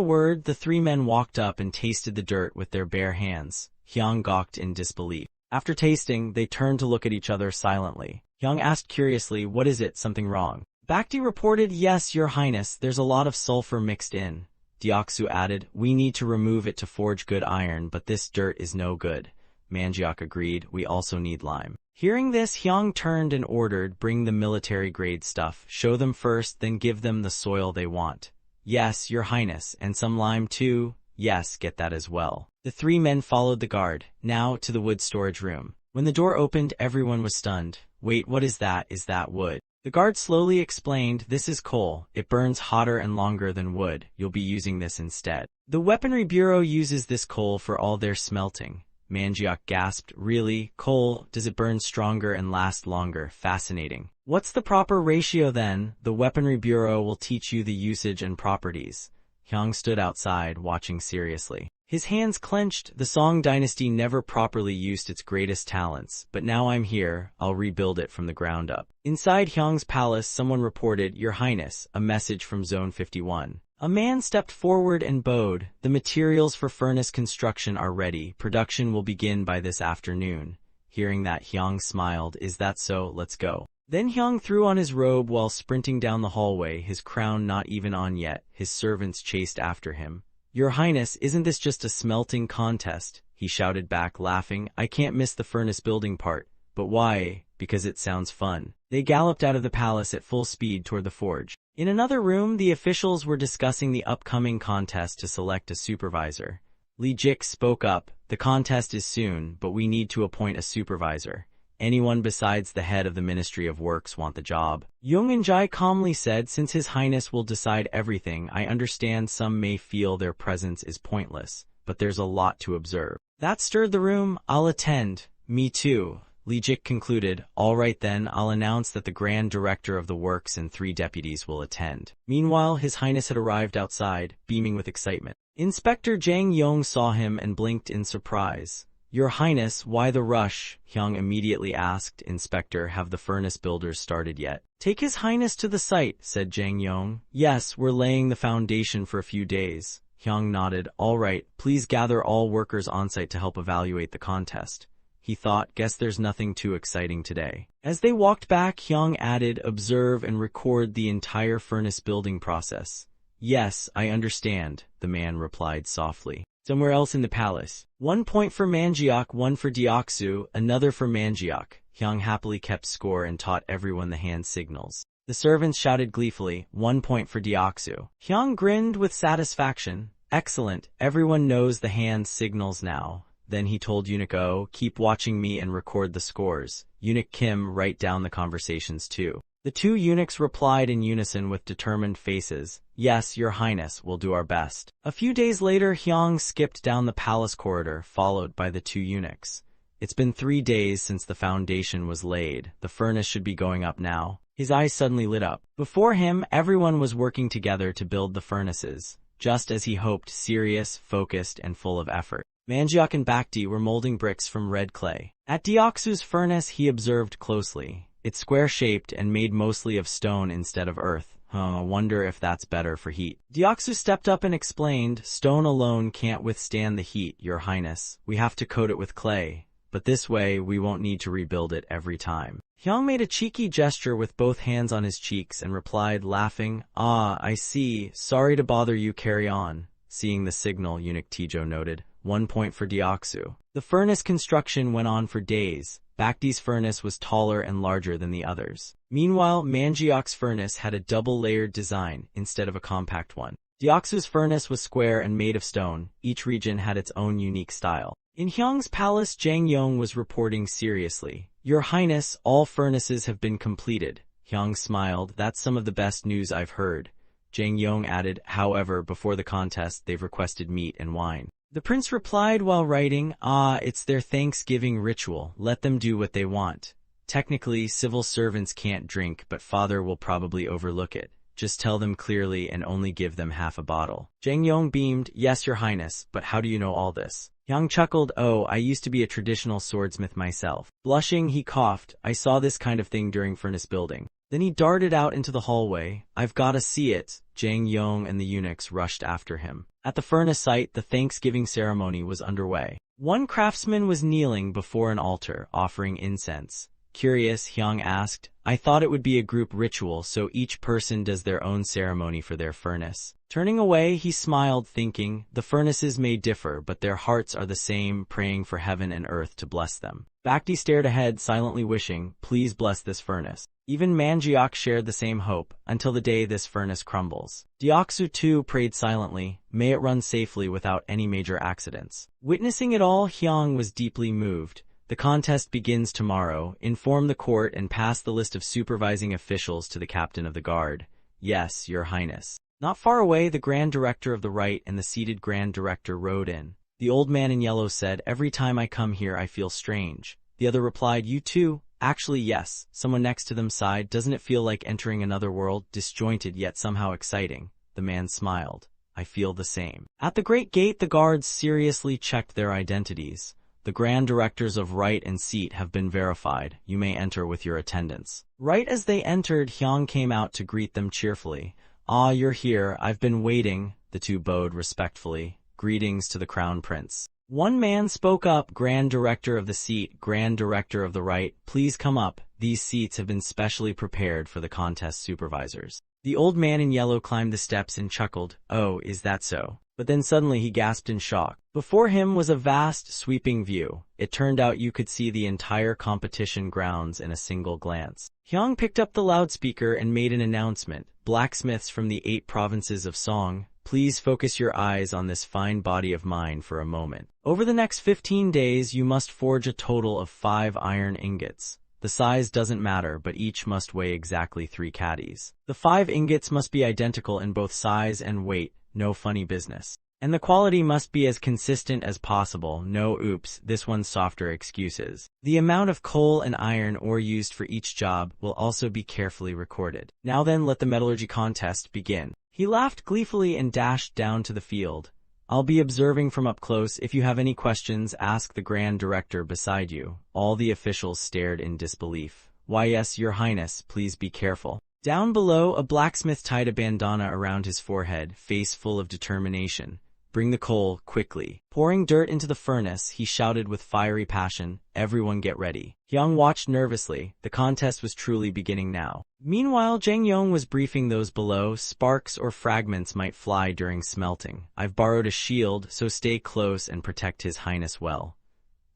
word, the three men walked up and tasted the dirt with their bare hands. Hyung gawked in disbelief. After tasting, they turned to look at each other silently. Hyung asked curiously, what is it, something wrong? Bakti reported, yes, your highness, there's a lot of sulfur mixed in. Deoksu added, we need to remove it to forge good iron, but this dirt is no good. Manjiak agreed, we also need lime. Hearing this, Hyung turned and ordered, bring the military-grade stuff. Show them first, then give them the soil they want. Yes, your highness, and some lime too. Yes, get that as well. The three men followed the guard, now to the wood storage room. When the door opened, everyone was stunned. Wait, what is that? Is that wood? The guard slowly explained, this is coal. It burns hotter and longer than wood. You'll be using this instead. The Weaponry Bureau uses this coal for all their smelting. Manjiak gasped, really? Coal? Does it burn stronger and last longer? Fascinating. What's the proper ratio then? The Weaponry Bureau will teach you the usage and properties. Hyung stood outside, watching seriously. His hands clenched. The Song dynasty never properly used its greatest talents, but now I'm here, I'll rebuild it from the ground up. Inside Hyung's palace, someone reported, Your Highness, a message from Zone 51. A man stepped forward and bowed. The materials for furnace construction are ready. Production will begin by this afternoon. Hearing that, Hyung smiled. Is that so? Let's go. Then Hyung threw on his robe while sprinting down the hallway, his crown not even on yet. His servants chased after him. Your Highness, isn't this just a smelting contest? He shouted back, laughing. I can't miss the furnace building part. But why? Because it sounds fun. They galloped out of the palace at full speed toward the forge. In another room, the officials were discussing the upcoming contest to select a supervisor. Lee Jik spoke up. The contest is soon, but we need to appoint a supervisor. Anyone besides the head of the Ministry of Works want the job. Jung In-jae calmly said, since His Highness will decide everything, I understand some may feel their presence is pointless, but there's a lot to observe. That stirred the room. "I'll attend." "Me too," Lijik concluded. "All right then, I'll announce that the Grand Director of the Works and 3 deputies will attend." Meanwhile, His Highness had arrived outside, beaming with excitement. Inspector Jang Yong saw him and blinked in surprise. "Your Highness, why the rush?" Hyung immediately asked. "Inspector, have the furnace builders started yet?" "Take His Highness to the site," said Jang Yong. "Yes, we're laying the foundation for a few days." Hyung nodded. "All right, please gather all workers on site to help evaluate the contest." He thought, guess there's nothing too exciting today. As they walked back, Hyung added, "Observe and record the entire furnace building process." "Yes, I understand," the man replied softly. Somewhere else in the palace. 1 point for Manjiak, 1 for Deoksu, another for Manjiak. Hyung happily kept score and taught everyone the hand signals. The servants shouted gleefully, 1 point for Deoksu. Hyung grinned with satisfaction. "Excellent, everyone knows the hand signals now." Then he told Eunuch Oh, "Keep watching me and record the scores. Eunuch Kim, write down the conversations too." The 2 eunuchs replied in unison with determined faces, "Yes, Your Highness, we'll do our best." A few days later, Hyung skipped down the palace corridor, followed by the 2 eunuchs. It's been 3 days since the foundation was laid. The furnace should be going up now. His eyes suddenly lit up. Before him, everyone was working together to build the furnaces, just as he hoped, serious, focused, and full of effort. Manjiak and Bakti were molding bricks from red clay. At Deoksu's furnace, he observed closely. It's square-shaped and made mostly of stone instead of earth. I wonder if that's better for heat. Deoksu stepped up and explained, "Stone alone can't withstand the heat, Your Highness. We have to coat it with clay. But this way, we won't need to rebuild it every time." Hyung made a cheeky gesture with both hands on his cheeks and replied, laughing, "Ah, I see. Sorry to bother you, carry on." Seeing the signal, Eunuch Tijo noted, 1 point for Deoksu. The furnace construction went on for days. Bakti's furnace was taller and larger than the others. Meanwhile, Manjiak's furnace had a double-layered design instead of a compact one. Deoksu's furnace was square and made of stone. Each region had its own unique style. In Hyung's palace, Jang Yong was reporting seriously. "Your Highness, all furnaces have been completed." Hyung smiled. "That's some of the best news I've heard." Jang Yong added, "However, before the contest, they've requested meat and wine." The prince replied while writing, "Ah, it's their Thanksgiving ritual. Let them do what they want. Technically, civil servants can't drink, but father will probably overlook it. Just tell them clearly and only give them half a bottle." Jang Yong beamed, "Yes, Your Highness, but how do you know all this?" Hyung chuckled, "Oh, I used to be a traditional swordsmith myself." Blushing, he coughed, "I saw this kind of thing during furnace building." Then he darted out into the hallway. "I've gotta see it." Jang Yong and the eunuchs rushed after him. At the furnace site, the Thanksgiving ceremony was underway. One craftsman was kneeling before an altar, offering incense. Curious, Hyung asked, "I thought it would be a group ritual, so each person does their own ceremony for their furnace." Turning away, he smiled, thinking, the furnaces may differ, but their hearts are the same, praying for heaven and earth to bless them. Bakti stared ahead, silently wishing, "Please bless this furnace." Even Manjiak shared the same hope, until the day this furnace crumbles. Deoksu too prayed silently, "May it run safely without any major accidents." Witnessing it all, Hyung was deeply moved. "The contest begins tomorrow. Inform the court and pass the list of supervising officials to the captain of the guard." "Yes, Your Highness." Not far away, the Grand Director of the Right and the seated Grand Director rode in. The old man in yellow said, "Every time I come here I feel strange." The other replied, "You too?" "Actually, yes." Someone next to them sighed, "Doesn't it feel like entering another world, disjointed yet somehow exciting?" The man smiled, "I feel the same." At the great gate, the guards seriously checked their identities. "The Grand Directors of Right and Seat have been verified. You may enter with your attendants." Right as they entered, Hyung came out to greet them cheerfully. "Ah, you're here. I've been waiting." The two bowed respectfully. "Greetings to the Crown Prince." One man spoke up, "Grand Director of the Seat, Grand Director of the Right, please come up. These seats have been specially prepared for the contest supervisors." The old man in yellow climbed the steps and chuckled, "Oh, is that so?" But then suddenly he gasped in shock. Before him was a vast, sweeping view. It turned out you could see the entire competition grounds in a single glance. Hyung picked up the loudspeaker and made an announcement. "Blacksmiths from the 8 provinces of Song, please focus your eyes on this fine body of mine for a moment. Over the next 15 days, you must forge a total of 5 iron ingots. The size doesn't matter, but each must weigh exactly 3 caddies. The 5 ingots must be identical in both size and weight, no funny business." And the quality must be as consistent as possible, no oops, this one's softer excuses. The amount of coal and iron ore used for each job will also be carefully recorded. Now then, let the metallurgy contest begin. He laughed gleefully and dashed down to the field. I'll be observing from up close. If you have any questions, ask the Grand Director beside you. All the officials stared in disbelief. Why yes, Your Highness, please be careful. Down below, a blacksmith tied a bandana around his forehead, face full of determination. Bring the coal, quickly. Pouring dirt into the furnace, he shouted with fiery passion, everyone get ready. Hyung watched nervously. The contest was truly beginning now. Meanwhile, Jang Yong was briefing those below. Sparks or fragments might fly during smelting. I've borrowed a shield, so stay close and protect His Highness well.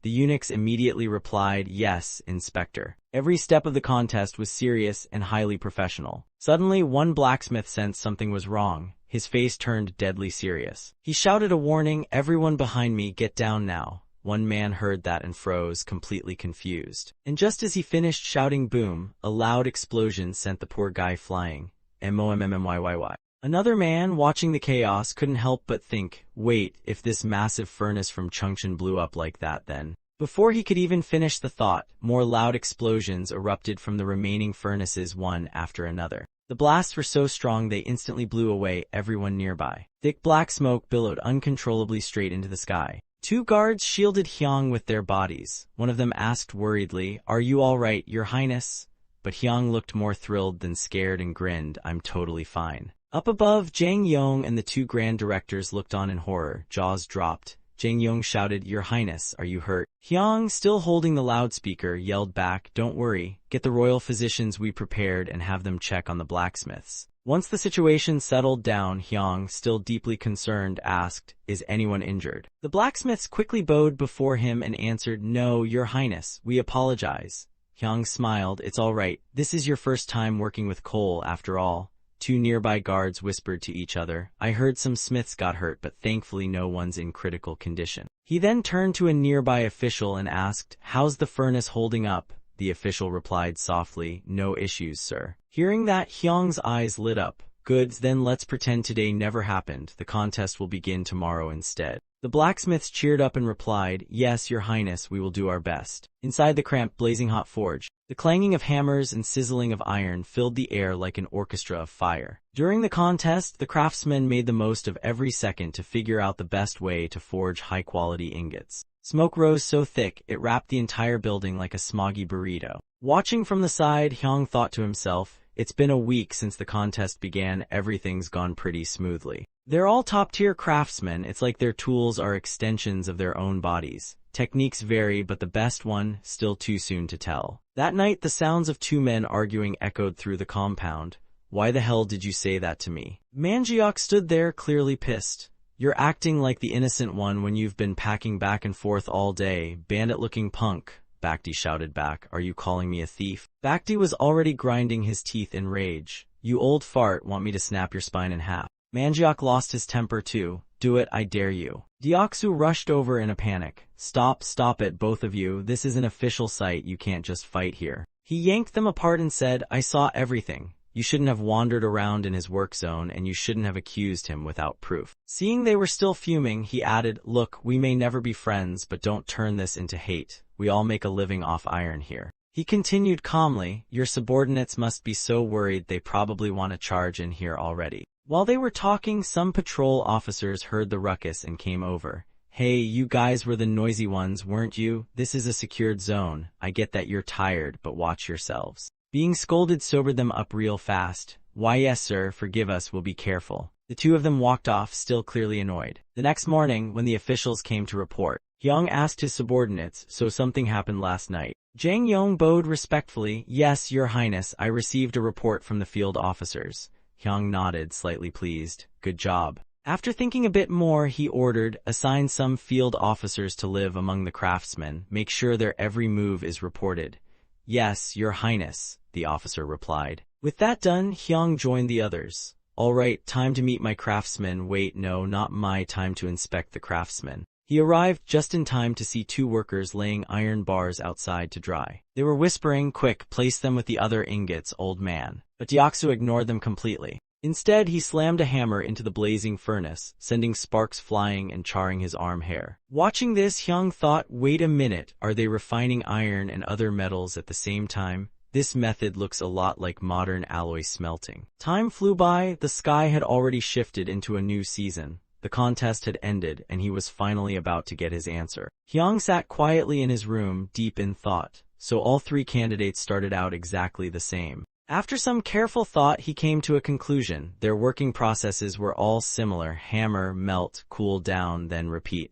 The eunuchs immediately replied, yes, Inspector. Every step of the contest was serious and highly professional. Suddenly, one blacksmith sensed something was wrong. His face turned deadly serious. He shouted a warning, everyone behind me, get down now. One man heard that and froze, completely confused. And just as he finished shouting boom, a loud explosion sent the poor guy flying. MOMMYYY. Another man, watching the chaos, couldn't help but think, wait, if this massive furnace from Chungcheon blew up like that then. Before he could even finish the thought, more loud explosions erupted from the remaining furnaces one after another. The blasts were so strong they instantly blew away everyone nearby. Thick black smoke billowed uncontrollably straight into the sky. Two guards shielded Hyung with their bodies. One of them asked worriedly, are you all right, Your Highness? But Hyung looked more thrilled than scared and grinned, I'm totally fine. Up above, Jang Yong and the two grand directors looked on in horror, jaws dropped. Jang Yong shouted, Your Highness, are you hurt? Hyung, still holding the loudspeaker, yelled back, don't worry, get the royal physicians we prepared and have them check on the blacksmiths. Once the situation settled down, Hyung, still deeply concerned, asked, is anyone injured? The blacksmiths quickly bowed before him and answered, no, Your Highness, we apologize. Hyung smiled, it's all right, this is your first time working with coal after all. Two nearby guards whispered to each other, I heard some smiths got hurt but thankfully no one's in critical condition. He then turned to a nearby official and asked, how's the furnace holding up? The official replied softly, no issues, sir. Hearing that, Hyung's eyes lit up. Good, then let's pretend today never happened. The contest will begin tomorrow instead. The blacksmiths cheered up and replied, yes, Your Highness, we will do our best. Inside the cramped, blazing hot forge, the clanging of hammers and sizzling of iron filled the air like an orchestra of fire. During the contest, the craftsmen made the most of every second to figure out the best way to forge high-quality ingots. Smoke rose so thick, it wrapped the entire building like a smoggy burrito. Watching from the side, Hyung thought to himself, it's been a week since the contest began, everything's gone pretty smoothly. They're all top-tier craftsmen, it's like their tools are extensions of their own bodies. Techniques vary, but the best one, still too soon to tell. That night, the sounds of two men arguing echoed through the compound. Why the hell did you say that to me? Manjiok stood there, clearly pissed. You're acting like the innocent one when you've been packing back and forth all day, bandit-looking punk. Bakti shouted back, are you calling me a thief? Bakti was already grinding his teeth in rage. You old fart, want me to snap your spine in half? Manjiok lost his temper too. Do it, I dare you. Deoksu rushed over in a panic. Stop it, both of you, this is an official site, you can't just fight here. He yanked them apart and said, I saw everything. You shouldn't have wandered around in his work zone and you shouldn't have accused him without proof. Seeing they were still fuming, he added, look, we may never be friends, but don't turn this into hate. We all make a living off iron here. He continued calmly, your subordinates must be so worried they probably want to charge in here already. While they were talking, some patrol officers heard the ruckus and came over. Hey, you guys were the noisy ones, weren't you? This is a secured zone. I get that you're tired, but watch yourselves. Being scolded sobered them up real fast. Why yes sir, forgive us, we'll be careful. The two of them walked off, still clearly annoyed. The next morning, when the officials came to report, Hyung asked his subordinates, so something happened last night. Jang Yong bowed respectfully, yes, Your Highness, I received a report from the field officers. Hyung nodded, slightly pleased. Good job. After thinking a bit more, he ordered, assign some field officers to live among the craftsmen, make sure their every move is reported. Yes, Your Highness, the officer replied. With that done, Hyung joined the others. All right, time to meet my craftsmen. Wait, no, not my time to inspect the craftsmen. He arrived just in time to see two workers laying iron bars outside to dry. They were whispering, quick, place them with the other ingots, old man. But Deoksu ignored them completely. Instead, he slammed a hammer into the blazing furnace, sending sparks flying and charring his arm hair. Watching this, Hyung thought, wait a minute, are they refining iron and other metals at the same time? This method looks a lot like modern alloy smelting. Time flew by, the sky had already shifted into a new season. The contest had ended, and he was finally about to get his answer. Hyung sat quietly in his room, deep in thought. So all three candidates started out exactly the same. After some careful thought, he came to a conclusion. Their working processes were all similar: hammer, melt, cool down, then repeat.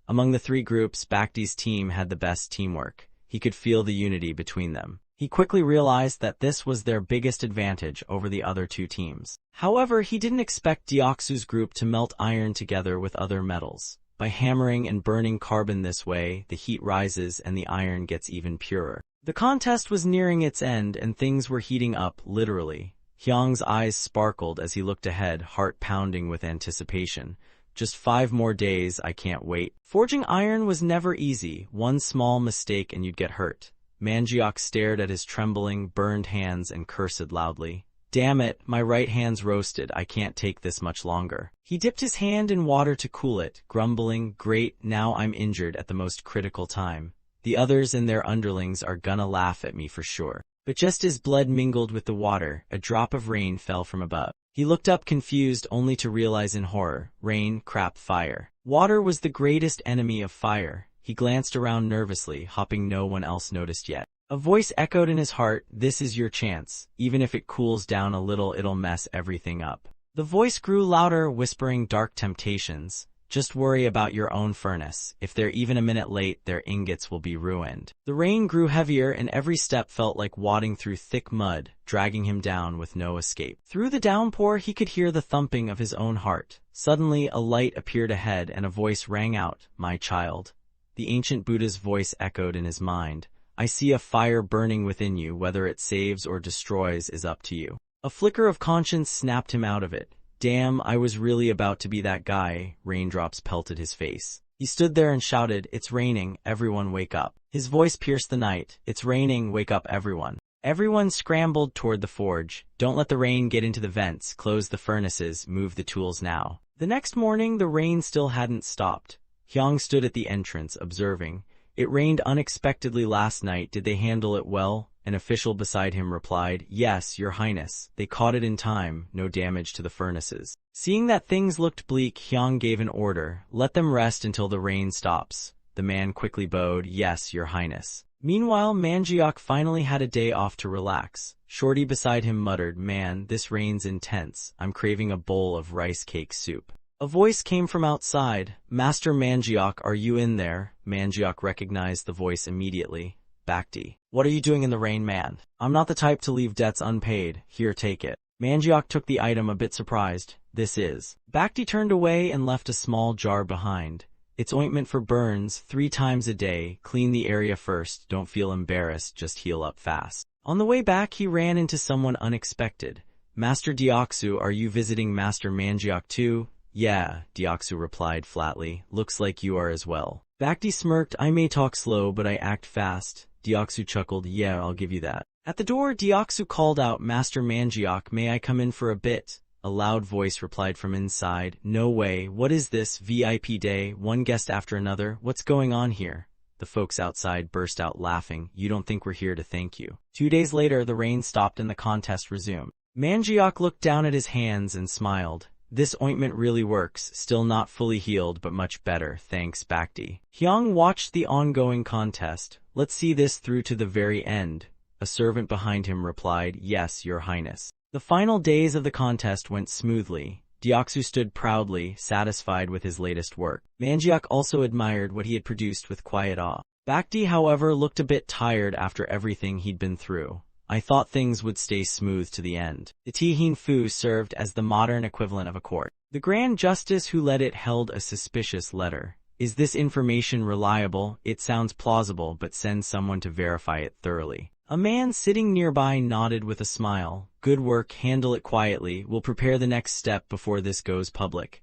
Among the three groups, Bakhti's team had the best teamwork. He could feel the unity between them. He quickly realized that this was their biggest advantage over the other two teams. However, he didn't expect Deoksu's group to melt iron together with other metals. By hammering and burning carbon this way, the heat rises and the iron gets even purer. The contest was nearing its end and things were heating up, literally. Hyung's eyes sparkled as he looked ahead, heart pounding with anticipation. Just 5 more days, I can't wait. Forging iron was never easy. One small mistake and you'd get hurt. Manjiak stared at his trembling, burned hands and cursed loudly. Damn it, my right hand's roasted, I can't take this much longer. He dipped his hand in water to cool it, grumbling, great, now I'm injured at the most critical time. The others and their underlings are gonna laugh at me for sure. But just as blood mingled with the water, a drop of rain fell from above. He looked up confused only to realize in horror, rain, crap, fire. Water was the greatest enemy of fire. He glanced around nervously, hoping no one else noticed yet. A voice echoed in his heart, this is your chance. Even if it cools down a little, it'll mess everything up. The voice grew louder, whispering dark temptations. Just worry about your own furnace. If they're even a minute late, their ingots will be ruined. The rain grew heavier and every step felt like wading through thick mud, dragging him down with no escape. Through the downpour, he could hear the thumping of his own heart. Suddenly, a light appeared ahead and a voice rang out, my child. The ancient Buddha's voice echoed in his mind. I see a fire burning within you, whether it saves or destroys is up to you. A flicker of conscience snapped him out of it. Damn, I was really about to be that guy. Raindrops pelted his face. He stood there and shouted, it's raining, everyone wake up. His voice pierced the night. It's raining, wake up everyone. Everyone scrambled toward the forge. Don't let the rain get into the vents, close the furnaces, move the tools now. The next morning, the rain still hadn't stopped. Hyung stood at the entrance, observing. It rained unexpectedly last night. Did they handle it well? An official beside him replied, yes, your highness. They caught it in time, no damage to the furnaces. Seeing that things looked bleak, Hyung gave an order, let them rest until the rain stops. The man quickly bowed, yes, your highness. Meanwhile, Manjiak finally had a day off to relax. Shorty beside him muttered, man, this rain's intense. I'm craving a bowl of rice cake soup. A voice came from outside. Master Manjiak, are you in there? Manjiak recognized the voice immediately. Bakhti. What are you doing in the rain, man? I'm not the type to leave debts unpaid. Here, take it. Manjiak took the item, a bit surprised. This is. Bakhti turned away and left a small jar behind. It's ointment for burns, 3 times a day. Clean the area first. Don't feel embarrassed, just heal up fast. On the way back, he ran into someone unexpected. Master Deoksu, are you visiting Master Manjiak too? Yeah, Deoksu replied flatly. Looks like you are as well. Bakhti smirked, I may talk slow, but I act fast. Deoksu chuckled, yeah, I'll give you that. At the door, Deoksu called out, Master Manjiak, may I come in for a bit? A loud voice replied from inside, no way, what is this, VIP day, one guest after another, what's going on here? The folks outside burst out laughing, you don't think we're here to thank you. 2 days later, the rain stopped and the contest resumed. Manjiak looked down at his hands and smiled. This ointment really works, still not fully healed but much better, thanks Bakhti. Hyung watched the ongoing contest. Let's see this through to the very end. A servant behind him replied, yes, your highness. The final days of the contest went smoothly. Deoksu stood proudly, satisfied with his latest work. Manjiak also admired what he had produced with quiet awe. Bakhti, however, looked a bit tired after everything he'd been through. I thought things would stay smooth to the end. The Tihin Fu served as the modern equivalent of a court. The Grand Justice who led it held a suspicious letter. Is this information reliable? It sounds plausible, but send someone to verify it thoroughly. A man sitting nearby nodded with a smile. Good work, handle it quietly. We'll prepare the next step before this goes public.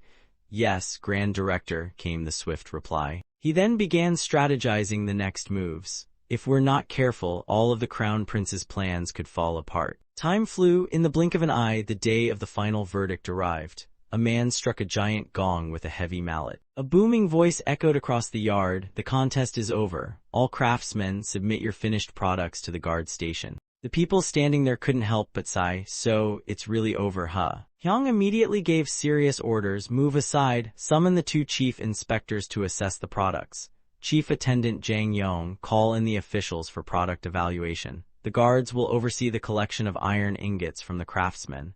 Yes, Grand Director, came the swift reply. He then began strategizing the next moves. If we're not careful, all of the Crown Prince's plans could fall apart. Time flew. In the blink of an eye, the day of the final verdict arrived. A man struck a giant gong with a heavy mallet. A booming voice echoed across the yard. The contest is over. All craftsmen, submit your finished products to the guard station. The people standing there couldn't help but sigh. So, it's really over, huh? Hyung immediately gave serious orders. Move aside, summon the 2 chief inspectors to assess the products. Chief Attendant Jang Yong, call in the officials for product evaluation. The guards will oversee the collection of iron ingots from the craftsmen.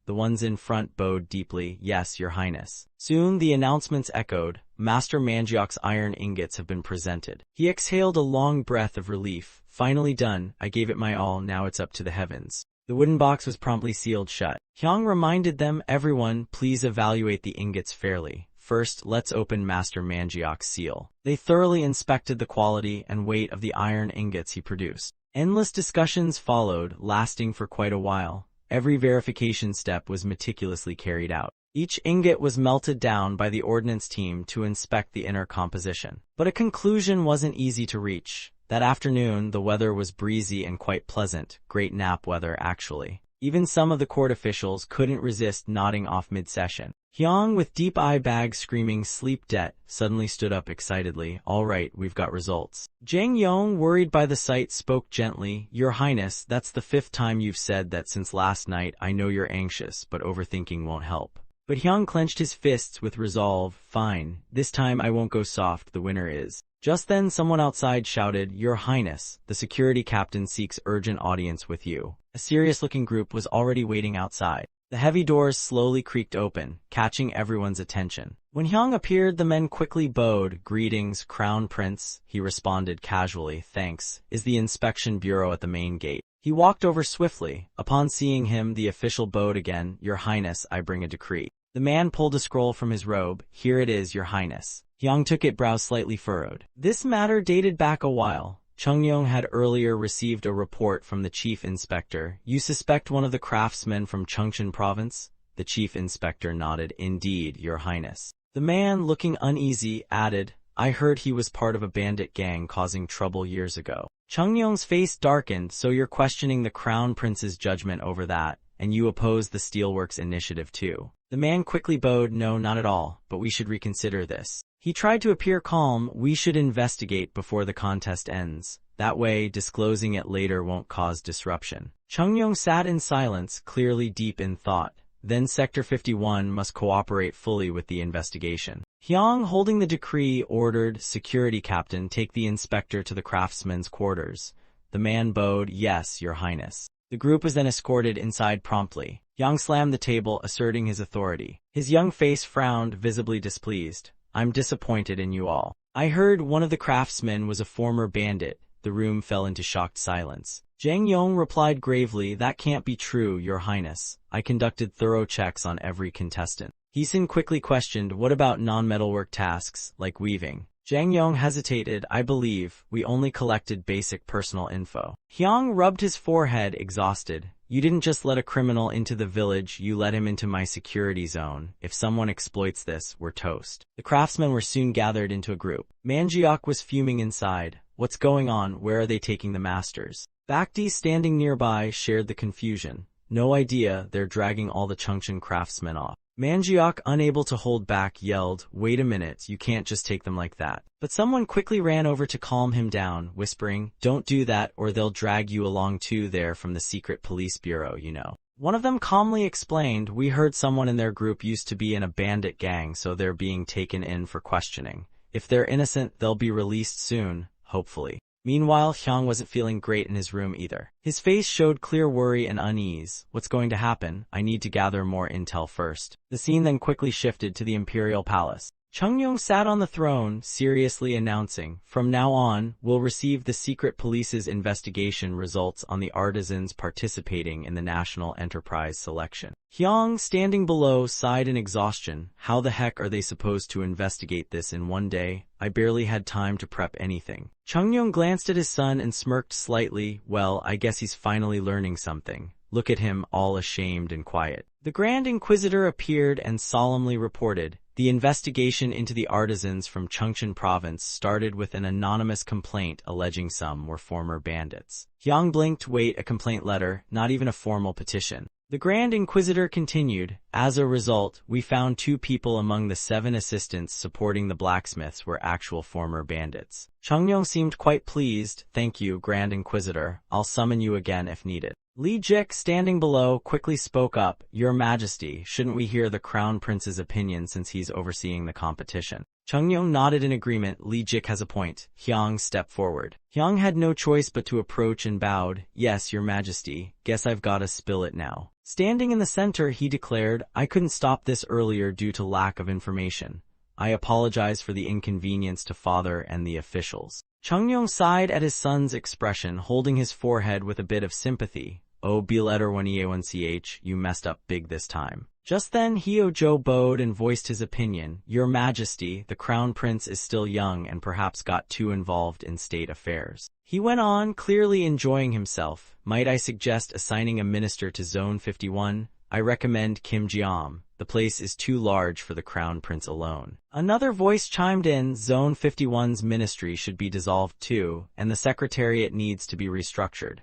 The ones in front bowed deeply. Yes, Your Highness. Soon the announcements echoed. Master Manjiok's iron ingots have been presented. He exhaled a long breath of relief. Finally done. I gave it my all. Now it's up to the heavens. The wooden box was promptly sealed shut. Hyung reminded them, everyone, please evaluate the ingots fairly. First, let's open Master Manjiok's seal. They thoroughly inspected the quality and weight of the iron ingots he produced. Endless discussions followed, lasting for quite a while. Every verification step was meticulously carried out. Each ingot was melted down by the ordnance team to inspect the inner composition. But a conclusion wasn't easy to reach. That afternoon, the weather was breezy and quite pleasant, great nap weather actually. Even some of the court officials couldn't resist nodding off mid-session. Hyung, with deep eye bags screaming sleep debt, suddenly stood up excitedly. All right, we've got results. Jang Yong, worried by the sight, spoke gently. Your Highness, that's the 5th time you've said that since last night. I know you're anxious, but overthinking won't help. But Hyung clenched his fists with resolve. Fine, this time I won't go soft, the winner is. Just then someone outside shouted, Your Highness, the security captain seeks urgent audience with you. A serious-looking group was already waiting outside. The heavy doors slowly creaked open, catching everyone's attention. When Hyung appeared, the men quickly bowed. Greetings, Crown Prince, he responded casually. Thanks, is the inspection bureau at the main gate. He walked over swiftly. Upon seeing him, the official bowed again. Your Highness, I bring a decree. The man pulled a scroll from his robe. Here it is, Your Highness. Hyung took it, brows slightly furrowed. This matter dated back a while. Chungyong had earlier received a report from the chief inspector. You suspect one of the craftsmen from Chungcheon province? The chief inspector nodded. Indeed, Your Highness. The man, looking uneasy, added, I heard he was part of a bandit gang causing trouble years ago. Chungyong's face darkened. So you're questioning the Crown Prince's judgment over that, and you oppose the Steelworks initiative too? The man quickly bowed. No, not at all, but we should reconsider this. He tried to appear calm. We should investigate before the contest ends. That way, disclosing it later won't cause disruption. Chungyong sat in silence, clearly deep in thought. Then Sector 51 must cooperate fully with the investigation. Hyung, holding the decree, ordered, Security Captain, take the inspector to the craftsmen's quarters. The man bowed. Yes, Your Highness. The group was then escorted inside promptly. Hyung slammed the table, asserting his authority. His young face frowned, visibly displeased. I'm disappointed in you all. I heard one of the craftsmen was a former bandit. The room fell into shocked silence. Jang Yong replied gravely, That can't be true, Your Highness. I conducted thorough checks on every contestant. Heesun quickly questioned, What about non-metalwork tasks, like weaving? Jang Yong hesitated. I believe we only collected basic personal info. Hyung rubbed his forehead, exhausted. You didn't just let a criminal into the village, you let him into my security zone. If someone exploits this, we're toast. The craftsmen were soon gathered into a group. Manjiok was fuming inside. What's going on? Where are they taking the masters? Bakdi, standing nearby, shared the confusion. No idea, they're dragging all the Chungcheon craftsmen off. Manjiok, unable to hold back, yelled, Wait a minute, you can't just take them like that. But someone quickly ran over to calm him down, whispering, Don't do that or they'll drag you along too. They're from the secret police bureau, you know. One of them calmly explained, We heard someone in their group used to be in a bandit gang, so they're being taken in for questioning. If they're innocent, they'll be released soon, hopefully. Meanwhile, Hyung wasn't feeling great in his room either. His face showed clear worry and unease. What's going to happen? I need to gather more intel first. The scene then quickly shifted to the Imperial Palace. Chungyong sat on the throne, seriously announcing, From now on, we'll receive the secret police's investigation results on the artisans participating in the National Enterprise selection. Hyung, standing below, sighed in exhaustion. How the heck are they supposed to investigate this in one day? I barely had time to prep anything. Chungyong glanced at his son and smirked slightly. Well, I guess he's finally learning something. Look at him, all ashamed and quiet. The Grand Inquisitor appeared and solemnly reported, The investigation into the artisans from Chungcheon province started with an anonymous complaint alleging some were former bandits. Hyang blinked. Wait, a complaint letter, not even a formal petition. The Grand Inquisitor continued, as a result, we found 2 people among the 7 assistants supporting the blacksmiths were actual former bandits. Chungyong seemed quite pleased. Thank you, Grand Inquisitor. I'll summon you again if needed. Li Jik, standing below, quickly spoke up. Your Majesty, shouldn't we hear the Crown Prince's opinion since he's overseeing the competition? Chungyong nodded in agreement. Li Jik has a point. Hyang stepped forward. Hyang had no choice but to approach and bowed. Yes, Your Majesty. Guess I've gotta spill it now. Standing in the center, he declared, I couldn't stop this earlier due to lack of information. I apologize for the inconvenience to Father and the officials. Chungyong sighed at his son's expression, holding his forehead with a bit of sympathy. Oh, B1E1CH, you messed up big this time. Just then, Hyo-jo bowed and voiced his opinion. Your Majesty, the Crown Prince is still young and perhaps got too involved in state affairs. He went on, clearly enjoying himself. Might I suggest assigning a minister to Zone 51? I recommend Kim Jeom. The place is too large for the Crown Prince alone. Another voice chimed in. Zone 51's ministry should be dissolved too, and the secretariat needs to be restructured.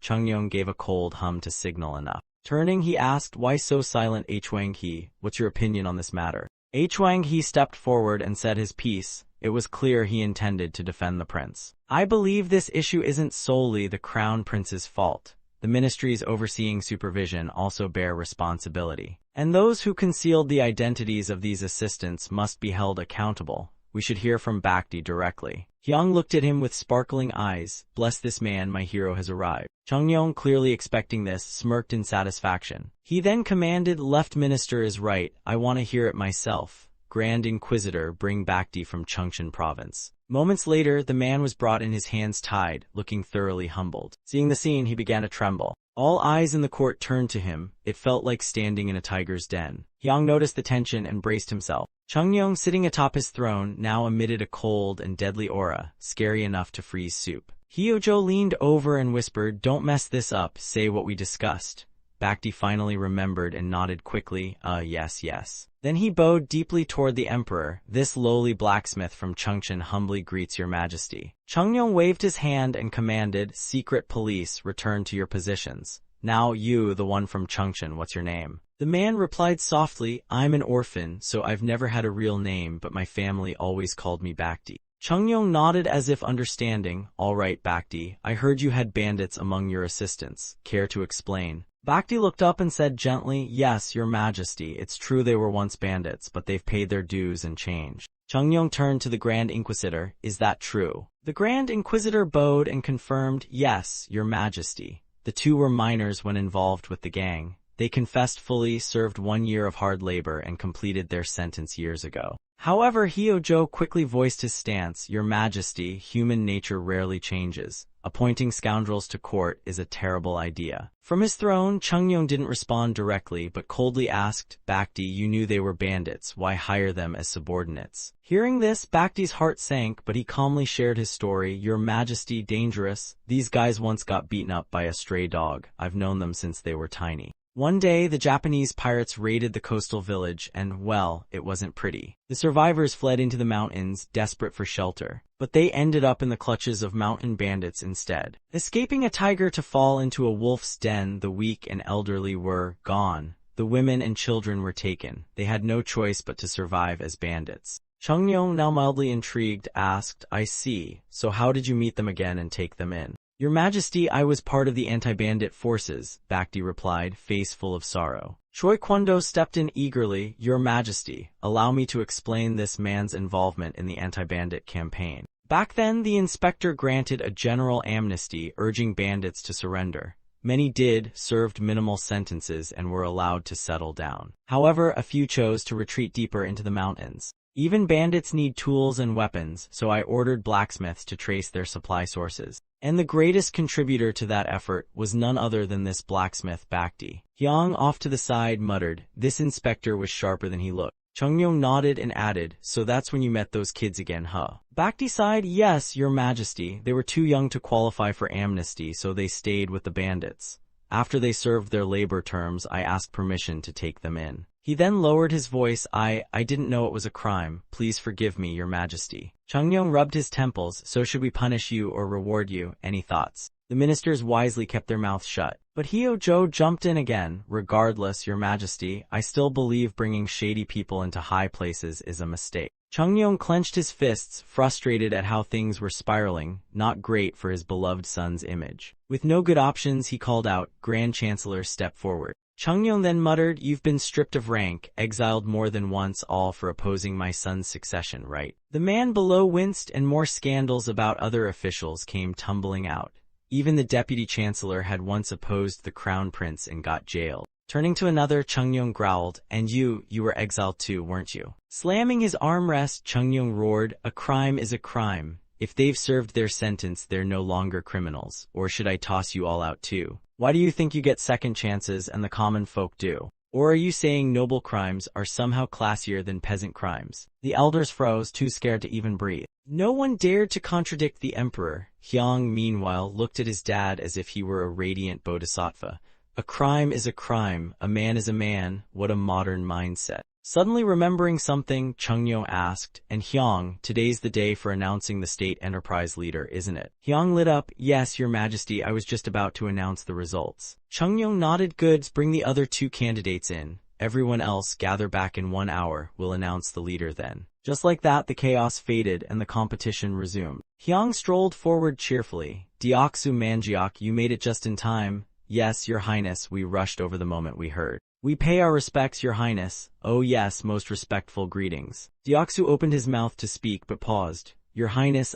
Chungyong gave a cold hum to signal enough. Turning, he asked, why so silent, Hwang-hee? What's your opinion on this matter? Hwang-hee stepped forward and said his piece. It was clear he intended to defend the prince. I believe this issue isn't solely the Crown Prince's fault. The ministries overseeing supervision also bear responsibility. And those who concealed the identities of these assistants must be held accountable. We should hear from Baekdi directly. Hyang looked at him with sparkling eyes. Bless this man, my hero has arrived. Chungyong, clearly expecting this, smirked in satisfaction. He then commanded, Left Minister is right, I want to hear it myself. Grand Inquisitor, bring Baekdi from Chungcheon province. Moments later, the man was brought in, his hands tied, looking thoroughly humbled. Seeing the scene, he began to tremble. All eyes in the court turned to him. It felt like standing in a tiger's den. Hyang noticed the tension and braced himself. Chungyong, sitting atop his throne, now emitted a cold and deadly aura, scary enough to freeze soup. Hyo-jo leaned over and whispered, Don't mess this up, say what we discussed. Baekdi finally remembered and nodded quickly, yes. Then he bowed deeply toward the emperor. This lowly blacksmith from Chungcheon humbly greets your majesty. Chungyong waved his hand and commanded, Secret police, return to your positions. Now you, the one from Chungcheon, what's your name? The man replied softly, I'm an orphan, so I've never had a real name, but my family always called me Baekdi. Chungyong nodded as if understanding. All right, Baekdi, I heard you had bandits among your assistants. Care to explain? Baekdi looked up and said gently, Yes, your majesty, it's true they were once bandits, but they've paid their dues and changed. Chungyong turned to the Grand Inquisitor. Is that true? The Grand Inquisitor bowed and confirmed, Yes, your majesty. The 2 were minors when involved with the gang. They confessed fully, served 1 year of hard labor, and completed their sentence years ago. However, Hyo-jo quickly voiced his stance. Your majesty, human nature rarely changes. Appointing scoundrels to court is a terrible idea. From his throne, Chungyong didn't respond directly, but coldly asked, Baekdi, you knew they were bandits, why hire them as subordinates? Hearing this, Baekdi's heart sank, but he calmly shared his story. Your majesty, dangerous. These guys once got beaten up by a stray dog. I've known them since they were tiny. One day, the Japanese pirates raided the coastal village and, well, it wasn't pretty. The survivors fled into the mountains, desperate for shelter. But they ended up in the clutches of mountain bandits instead. Escaping a tiger to fall into a wolf's den, the weak and elderly were gone. The women and children were taken. They had no choice but to survive as bandits. Chungyong, now mildly intrigued, asked, I see. So how did you meet them again and take them in? Your Majesty, I was part of the anti-bandit forces, Baekdi replied, face full of sorrow. Choi Kwon-do stepped in eagerly. Your Majesty, allow me to explain this man's involvement in the anti-bandit campaign. Back then, the inspector granted a general amnesty, urging bandits to surrender. Many did, served minimal sentences, and were allowed to settle down. However, a few chose to retreat deeper into the mountains. Even bandits need tools and weapons, so I ordered blacksmiths to trace their supply sources. And the greatest contributor to that effort was none other than this blacksmith Baekdi. Hyang, off to the side, muttered, This inspector was sharper than he looked. Chungyong nodded and added, So that's when you met those kids again, huh? Baekdi sighed, Yes, your majesty. They were too young to qualify for amnesty, so they stayed with the bandits. After they served their labor terms, I asked permission to take them in. He then lowered his voice, I didn't know it was a crime. Please forgive me, Your Majesty. Chungyong rubbed his temples. So should we punish you or reward you? Any thoughts? The ministers wisely kept their mouths shut. But Heo Zhou jumped in again. Regardless, Your Majesty, I still believe bringing shady people into high places is a mistake. Chungyong clenched his fists, frustrated at how things were spiraling, not great for his beloved son's image. With no good options, he called out, Grand Chancellor, step forward. Chungyong then muttered, You've been stripped of rank, exiled more than once, all for opposing my son's succession, right? The man below winced, and more scandals about other officials came tumbling out. Even the deputy chancellor had once opposed the crown prince and got jailed. Turning to another, Chungyong growled, And you were exiled too, weren't you? Slamming his armrest, Chungyong roared, A crime is a crime. If they've served their sentence, they're no longer criminals. Or should I toss you all out too? Why do you think you get second chances and the common folk do? Or are you saying noble crimes are somehow classier than peasant crimes? The elders froze, too scared to even breathe. No one dared to contradict the emperor. Hyang, meanwhile, looked at his dad as if he were a radiant bodhisattva. A crime is a crime, a man is a man, what a modern mindset. Suddenly remembering something, Chungyong asked, And Hyang, today's the day for announcing the state enterprise leader, isn't it? Hyang lit up, Yes, Your Majesty, I was just about to announce the results. Chungyong nodded, Good, bring the other two candidates in. Everyone else gather back in 1 hour, we'll announce the leader then. Just like that, the chaos faded and the competition resumed. Hyang strolled forward cheerfully. Deoksu Manjiak, you made it just in time. Yes, Your Highness, we rushed over the moment we heard. We pay our respects, Your Highness. Oh yes, most respectful greetings. Deoksu opened his mouth to speak but paused. Your Highness,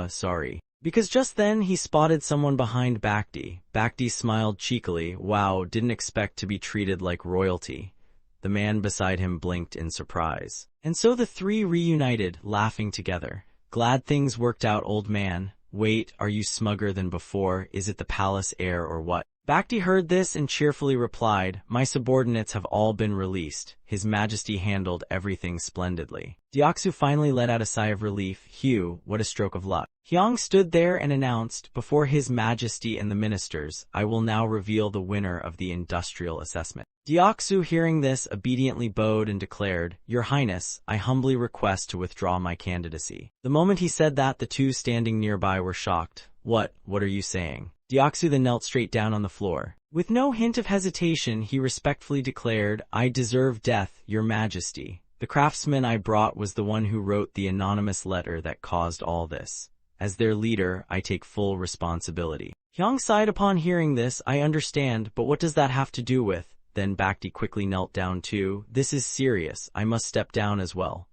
sorry. Because just then he spotted someone behind Bakti. Bakti smiled cheekily. Wow, didn't expect to be treated like royalty. The man beside him blinked in surprise. And so the three reunited, laughing together. Glad things worked out, old man. Wait, are you smugger than before? Is it the palace air or what? Bakti heard this and cheerfully replied, My subordinates have all been released. His Majesty handled everything splendidly. Deoksu finally let out a sigh of relief. Phew, what a stroke of luck. Hyang stood there and announced, Before His Majesty and the ministers, I will now reveal the winner of the industrial assessment. Deoksu, hearing this, obediently bowed and declared, Your Highness, I humbly request to withdraw my candidacy. The moment he said that, the two standing nearby were shocked. What are you saying? Deoksu then knelt straight down on the floor. With no hint of hesitation, he respectfully declared, I deserve death, Your Majesty. The craftsman I brought was the one who wrote the anonymous letter that caused all this. As their leader, I take full responsibility. Hyang sighed upon hearing this. I understand, but what does that have to do with? Then Bakti quickly knelt down too. This is serious. I must step down as well.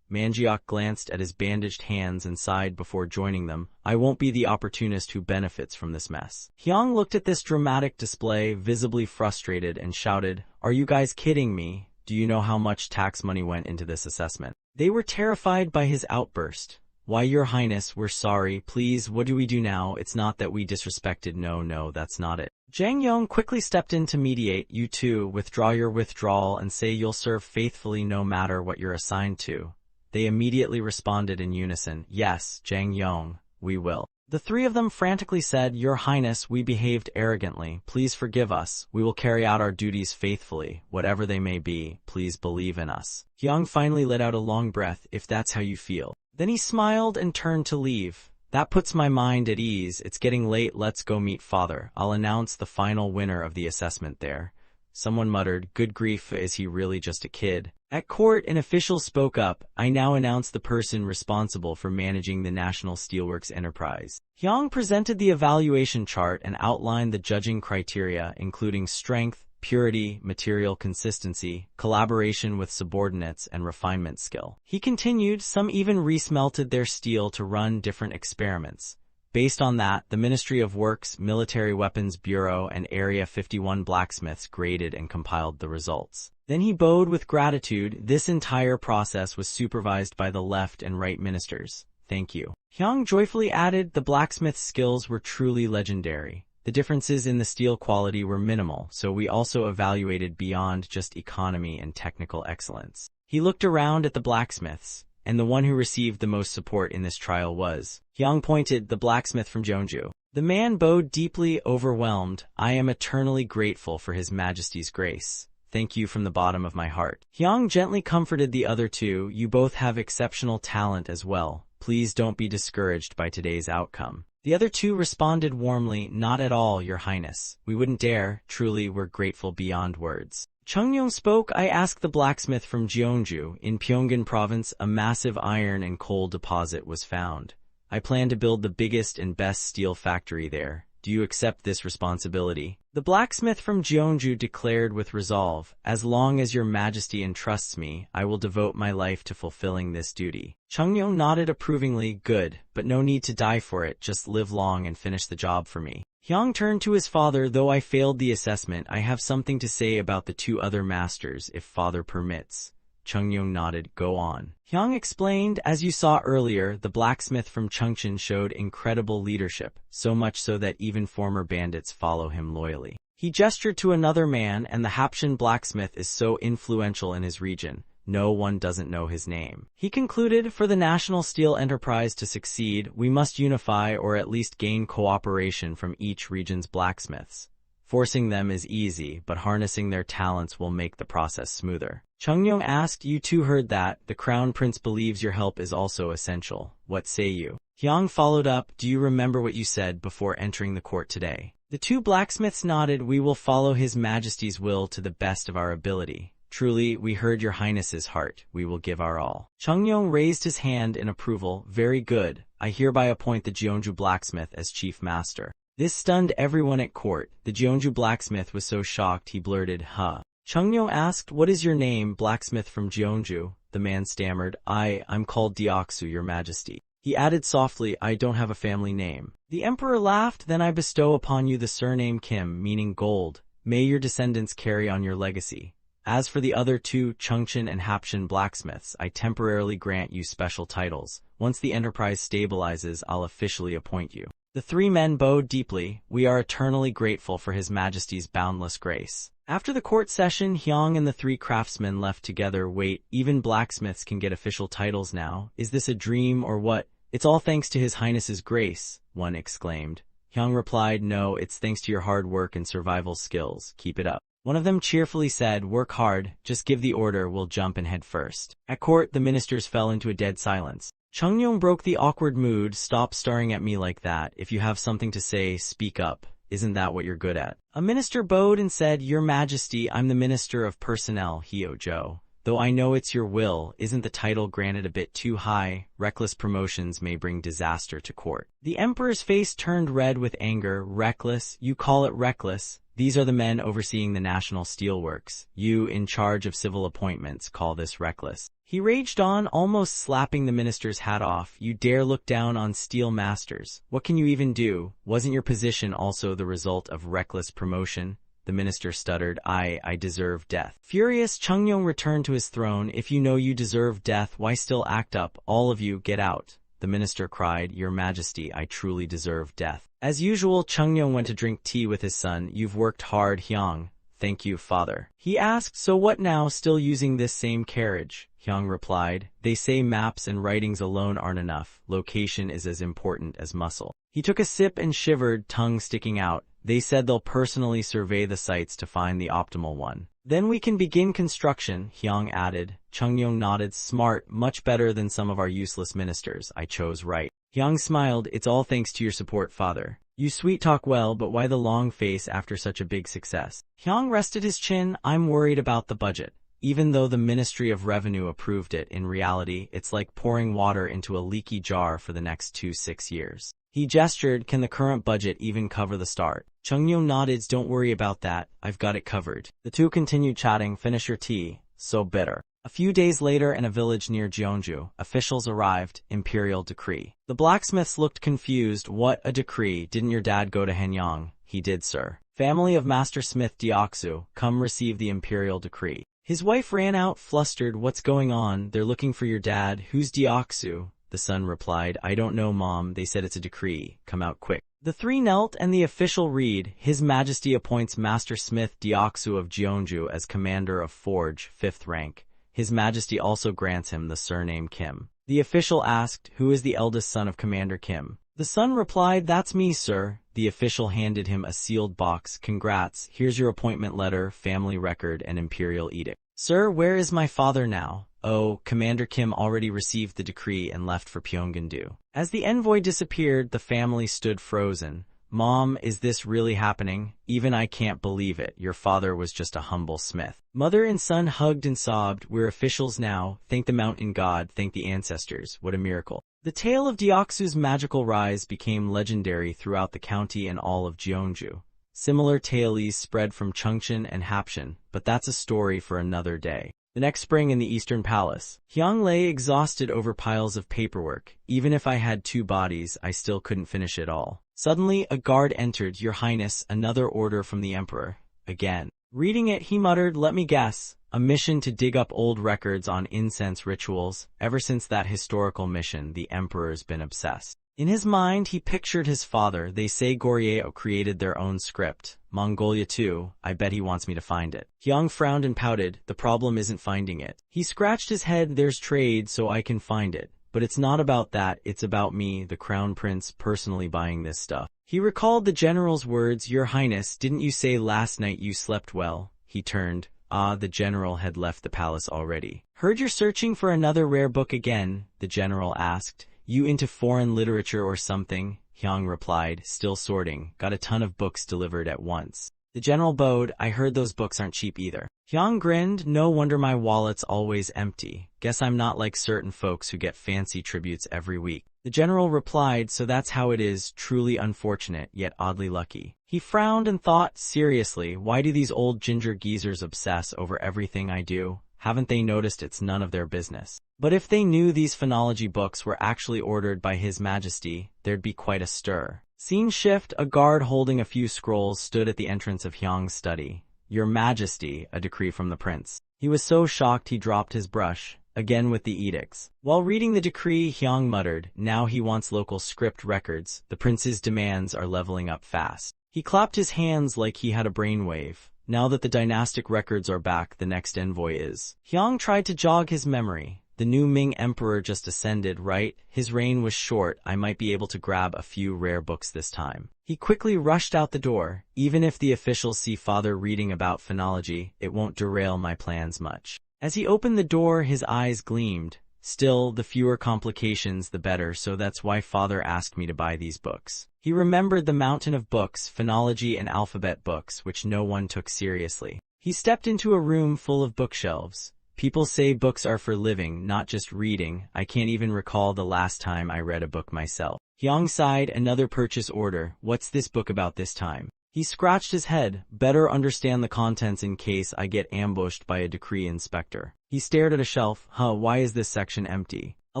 Manjiak glanced at his bandaged hands and sighed before joining them. I won't be the opportunist who benefits from this mess. Hyang looked at this dramatic display, visibly frustrated, and shouted, Are you guys kidding me? Do you know how much tax money went into this assessment? They were terrified by his outburst. Why, Your Highness, we're sorry. Please, what do we do now? It's not that we disrespected. No, that's not it. Jang Yong quickly stepped in to mediate. You two, withdraw your withdrawal and say you'll serve faithfully no matter what you're assigned to. They immediately responded in unison, Yes, Jang Yong, we will. The three of them frantically said, Your Highness, we behaved arrogantly. Please forgive us. We will carry out our duties faithfully, whatever they may be. Please believe in us. Hyang finally let out a long breath, If that's how you feel. Then he smiled and turned to leave. That puts my mind at ease. It's getting late. Let's go meet Father. I'll announce the final winner of the assessment there. Someone muttered, Good grief, is he really just a kid? At court, an official spoke up, I now announce the person responsible for managing the National Steelworks enterprise. Hyang presented the evaluation chart and outlined the judging criteria, including strength, purity, material consistency, collaboration with subordinates, and refinement skill. He continued, some even resmelted their steel to run different experiments. Based on that, the Ministry of Works, Military Weapons Bureau, and Area 51 blacksmiths graded and compiled the results. Then he bowed with gratitude. This entire process was supervised by the left and right ministers. Thank you. Hyang joyfully added, the blacksmith's skills were truly legendary. The differences in the steel quality were minimal, so we also evaluated beyond just economy and technical excellence. He looked around at the blacksmiths, and the one who received the most support in this trial was. Hyang pointed, the blacksmith from Jeonju. The man bowed deeply, overwhelmed. I am eternally grateful for His Majesty's grace. thank you from the bottom of my heart. Hyang gently comforted the other two. You both have exceptional talent as well. Please don't be discouraged by today's outcome. The other two responded warmly, not at all, Your Highness. We wouldn't dare. Truly, we're grateful beyond words. Chungyong spoke. I asked the blacksmith from Jeonju, in Pyongan province, a massive iron and coal deposit was found. I plan to build the biggest and best steel factory there. Do you accept this responsibility? The blacksmith from Jeonju declared with resolve, as long as your majesty entrusts me, I will devote my life to fulfilling this duty. Chungyong nodded approvingly, good, but no need to die for it, just live long and finish the job for me. Hyang turned to his father. Though I failed the assessment, I have something to say about the two other masters, if father permits. Chungyong nodded, go on. Hyang explained, as you saw earlier, the blacksmith from Chungcheon showed incredible leadership, so much so that even former bandits follow him loyally. He gestured to another man, and the Hapshin blacksmith is so influential in his region, no one doesn't know his name. He concluded, for the national steel enterprise to succeed, we must unify or at least gain cooperation from each region's blacksmiths. Forcing them is easy, but harnessing their talents will make the process smoother. Chungyong asked, you two heard that. The Crown Prince believes your help is also essential. What say you? Hyang followed up, do you remember what you said before entering the court today? The two blacksmiths nodded. We will follow His Majesty's will to the best of our ability. Truly, we heard your highness's heart. We will give our all. Chungyong raised his hand in approval. Very good. I hereby appoint the Jeonju blacksmith as chief master. This stunned everyone at court. The Jeonju blacksmith was so shocked he blurted, huh? Chungyong asked, what is your name, blacksmith from Jeonju? The man stammered, I'm called Deoksu, your majesty. He added softly, I don't have a family name. The emperor laughed, then I bestow upon you the surname Kim, meaning gold. May your descendants carry on your legacy. As for the other two, Chungcheon and Hapshin blacksmiths, I temporarily grant you special titles. Once the enterprise stabilizes, I'll officially appoint you. The three men bowed deeply. We are eternally grateful for His Majesty's boundless grace. After the court session, Hyang and the three craftsmen left together. Wait, even blacksmiths can get official titles now? Is this a dream or what? It's all thanks to His Highness's grace, one exclaimed. Hyang replied, no, it's thanks to your hard work and survival skills. Keep it up. One of them cheerfully said, work hard, just give the order, we'll jump and head first. At court, the ministers fell into a dead silence. Chungyong broke the awkward mood. Stop staring at me like that. If you have something to say, speak up. Isn't that what you're good at? A minister bowed and said, Your Majesty, I'm the Minister of Personnel, Hyo-jo. Though I know it's your will, isn't the title granted a bit too high? Reckless promotions may bring disaster to court. The emperor's face turned red with anger. Reckless? You call it reckless? These are the men overseeing the national steelworks. You, in charge of civil appointments, call this reckless. He raged on, almost slapping the minister's hat off. You dare look down on steel masters? What can you even do? Wasn't your position also the result of reckless promotion? The minister stuttered, I deserve death. Furious, Chungyong returned to his throne. If you know you deserve death, why still act up? All of you, get out. The minister cried, Your Majesty, I truly deserve death. As usual, Chungyong went to drink tea with his son. You've worked hard, Hyang. Thank you, father. He asked, so what now, still using this same carriage? Hyang replied, they say maps and writings alone aren't enough. Location is as important as muscle. He took a sip and shivered, tongue sticking out. They said they'll personally survey the sites to find the optimal one. Then we can begin construction, Hyang added. Chungyong nodded, smart, much better than some of our useless ministers. I chose right. Hyang smiled, it's all thanks to your support, father. You sweet talk well, but why the long face after such a big success? Hyang rested his chin, I'm worried about the budget. Even though the Ministry of Revenue approved it, in reality, it's like pouring water into a leaky jar for the next 6 years. He gestured, can the current budget even cover the start? Chungyong nodded, don't worry about that, I've got it covered. The two continued chatting, finish your tea, so bitter. A few days later in a village near Jeonju, officials arrived, imperial decree. The blacksmiths looked confused, what, a decree? Didn't your dad go to Hanyang? He did, sir. Family of Master Smith Deoksu, come receive the imperial decree. His wife ran out, flustered, what's going on? They're looking for your dad. Who's Deoksu? The son replied, I don't know, Mom. They said it's a decree. Come out quick. The three knelt and the official read, His Majesty appoints Master Smith Deoksu of Jeonju as Commander of Forge, 5th rank. His Majesty also grants him the surname Kim. The official asked, who is the eldest son of Commander Kim? The son replied, that's me, sir. The official handed him a sealed box. "Congrats, here's your appointment letter, family record, and imperial edict." "Sir, where is my father now?" "Oh, Commander Kim already received the decree and left for Pyongyang." As the envoy disappeared, the family stood frozen. "Mom, is this really happening? Even I can't believe it. Your father was just a humble smith." Mother and son hugged and sobbed. "We're officials now. Thank the mountain god, thank the ancestors. What a miracle." The tale of Deoksu's magical rise became legendary throughout the county and all of Jeonju. Similar tales spread from Chungcheon and Hapcheon, but that's a story for another day. The next spring in the Eastern Palace, Hyung lay exhausted over piles of paperwork. "Even if I had 2 bodies, I still couldn't finish it all." Suddenly, a guard entered. "Your Highness, another order from the Emperor." Again. Reading it, he muttered, "Let me guess. A mission to dig up old records on incense rituals." Ever since that historical mission, the Emperor's been obsessed. In his mind, he pictured his father. "They say Goryeo created their own script. Mongolia too. I bet he wants me to find it." Hyung frowned and pouted. "The problem isn't finding it." He scratched his head. "There's trade, so I can find it. But it's not about that, it's about me, the Crown Prince, personally buying this stuff." He recalled the general's words. "Your Highness, didn't you say last night you slept well?" He turned. The general had left the palace already. "Heard you're searching for another rare book again?" the general asked. "You into foreign literature or something?" Hyung replied, still sorting. "Got a ton of books delivered at once." The general bowed. "I heard those books aren't cheap either." Hyung grinned. "No wonder my wallet's always empty. Guess I'm not like certain folks who get fancy tributes every week." The general replied, "So that's how it is, truly unfortunate, yet oddly lucky." He frowned and thought, seriously, why do these old ginger geezers obsess over everything I do? Haven't they noticed it's none of their business? But if they knew these phonology books were actually ordered by His Majesty, there'd be quite a stir. Scene shift, a guard holding a few scrolls stood at the entrance of Hyung's study. "Your Majesty, a decree from the prince." He was so shocked he dropped his brush, again with the edicts. While reading the decree, Hyung muttered, "Now he wants local script records. The prince's demands are leveling up fast." He clapped his hands like he had a brainwave. Now that the dynastic records are back, the next envoy is. Hyung tried to jog his memory. The new Ming emperor just ascended, right? His reign was short. I might be able to grab a few rare books this time. He quickly rushed out the door. Even if the officials see father reading about phonology, it won't derail my plans much. As he opened the door, his eyes gleamed. Still, the fewer complications, the better, so that's why father asked me to buy these books. He remembered the mountain of books, phonology and alphabet books, which no one took seriously. He stepped into a room full of bookshelves. People say books are for living, not just reading. I can't even recall the last time I read a book myself. Hyung sighed. Another purchase order. What's this book about this time? He scratched his head. Better understand the contents in case I get ambushed by a decree inspector. He stared at a shelf. Why is this section empty? A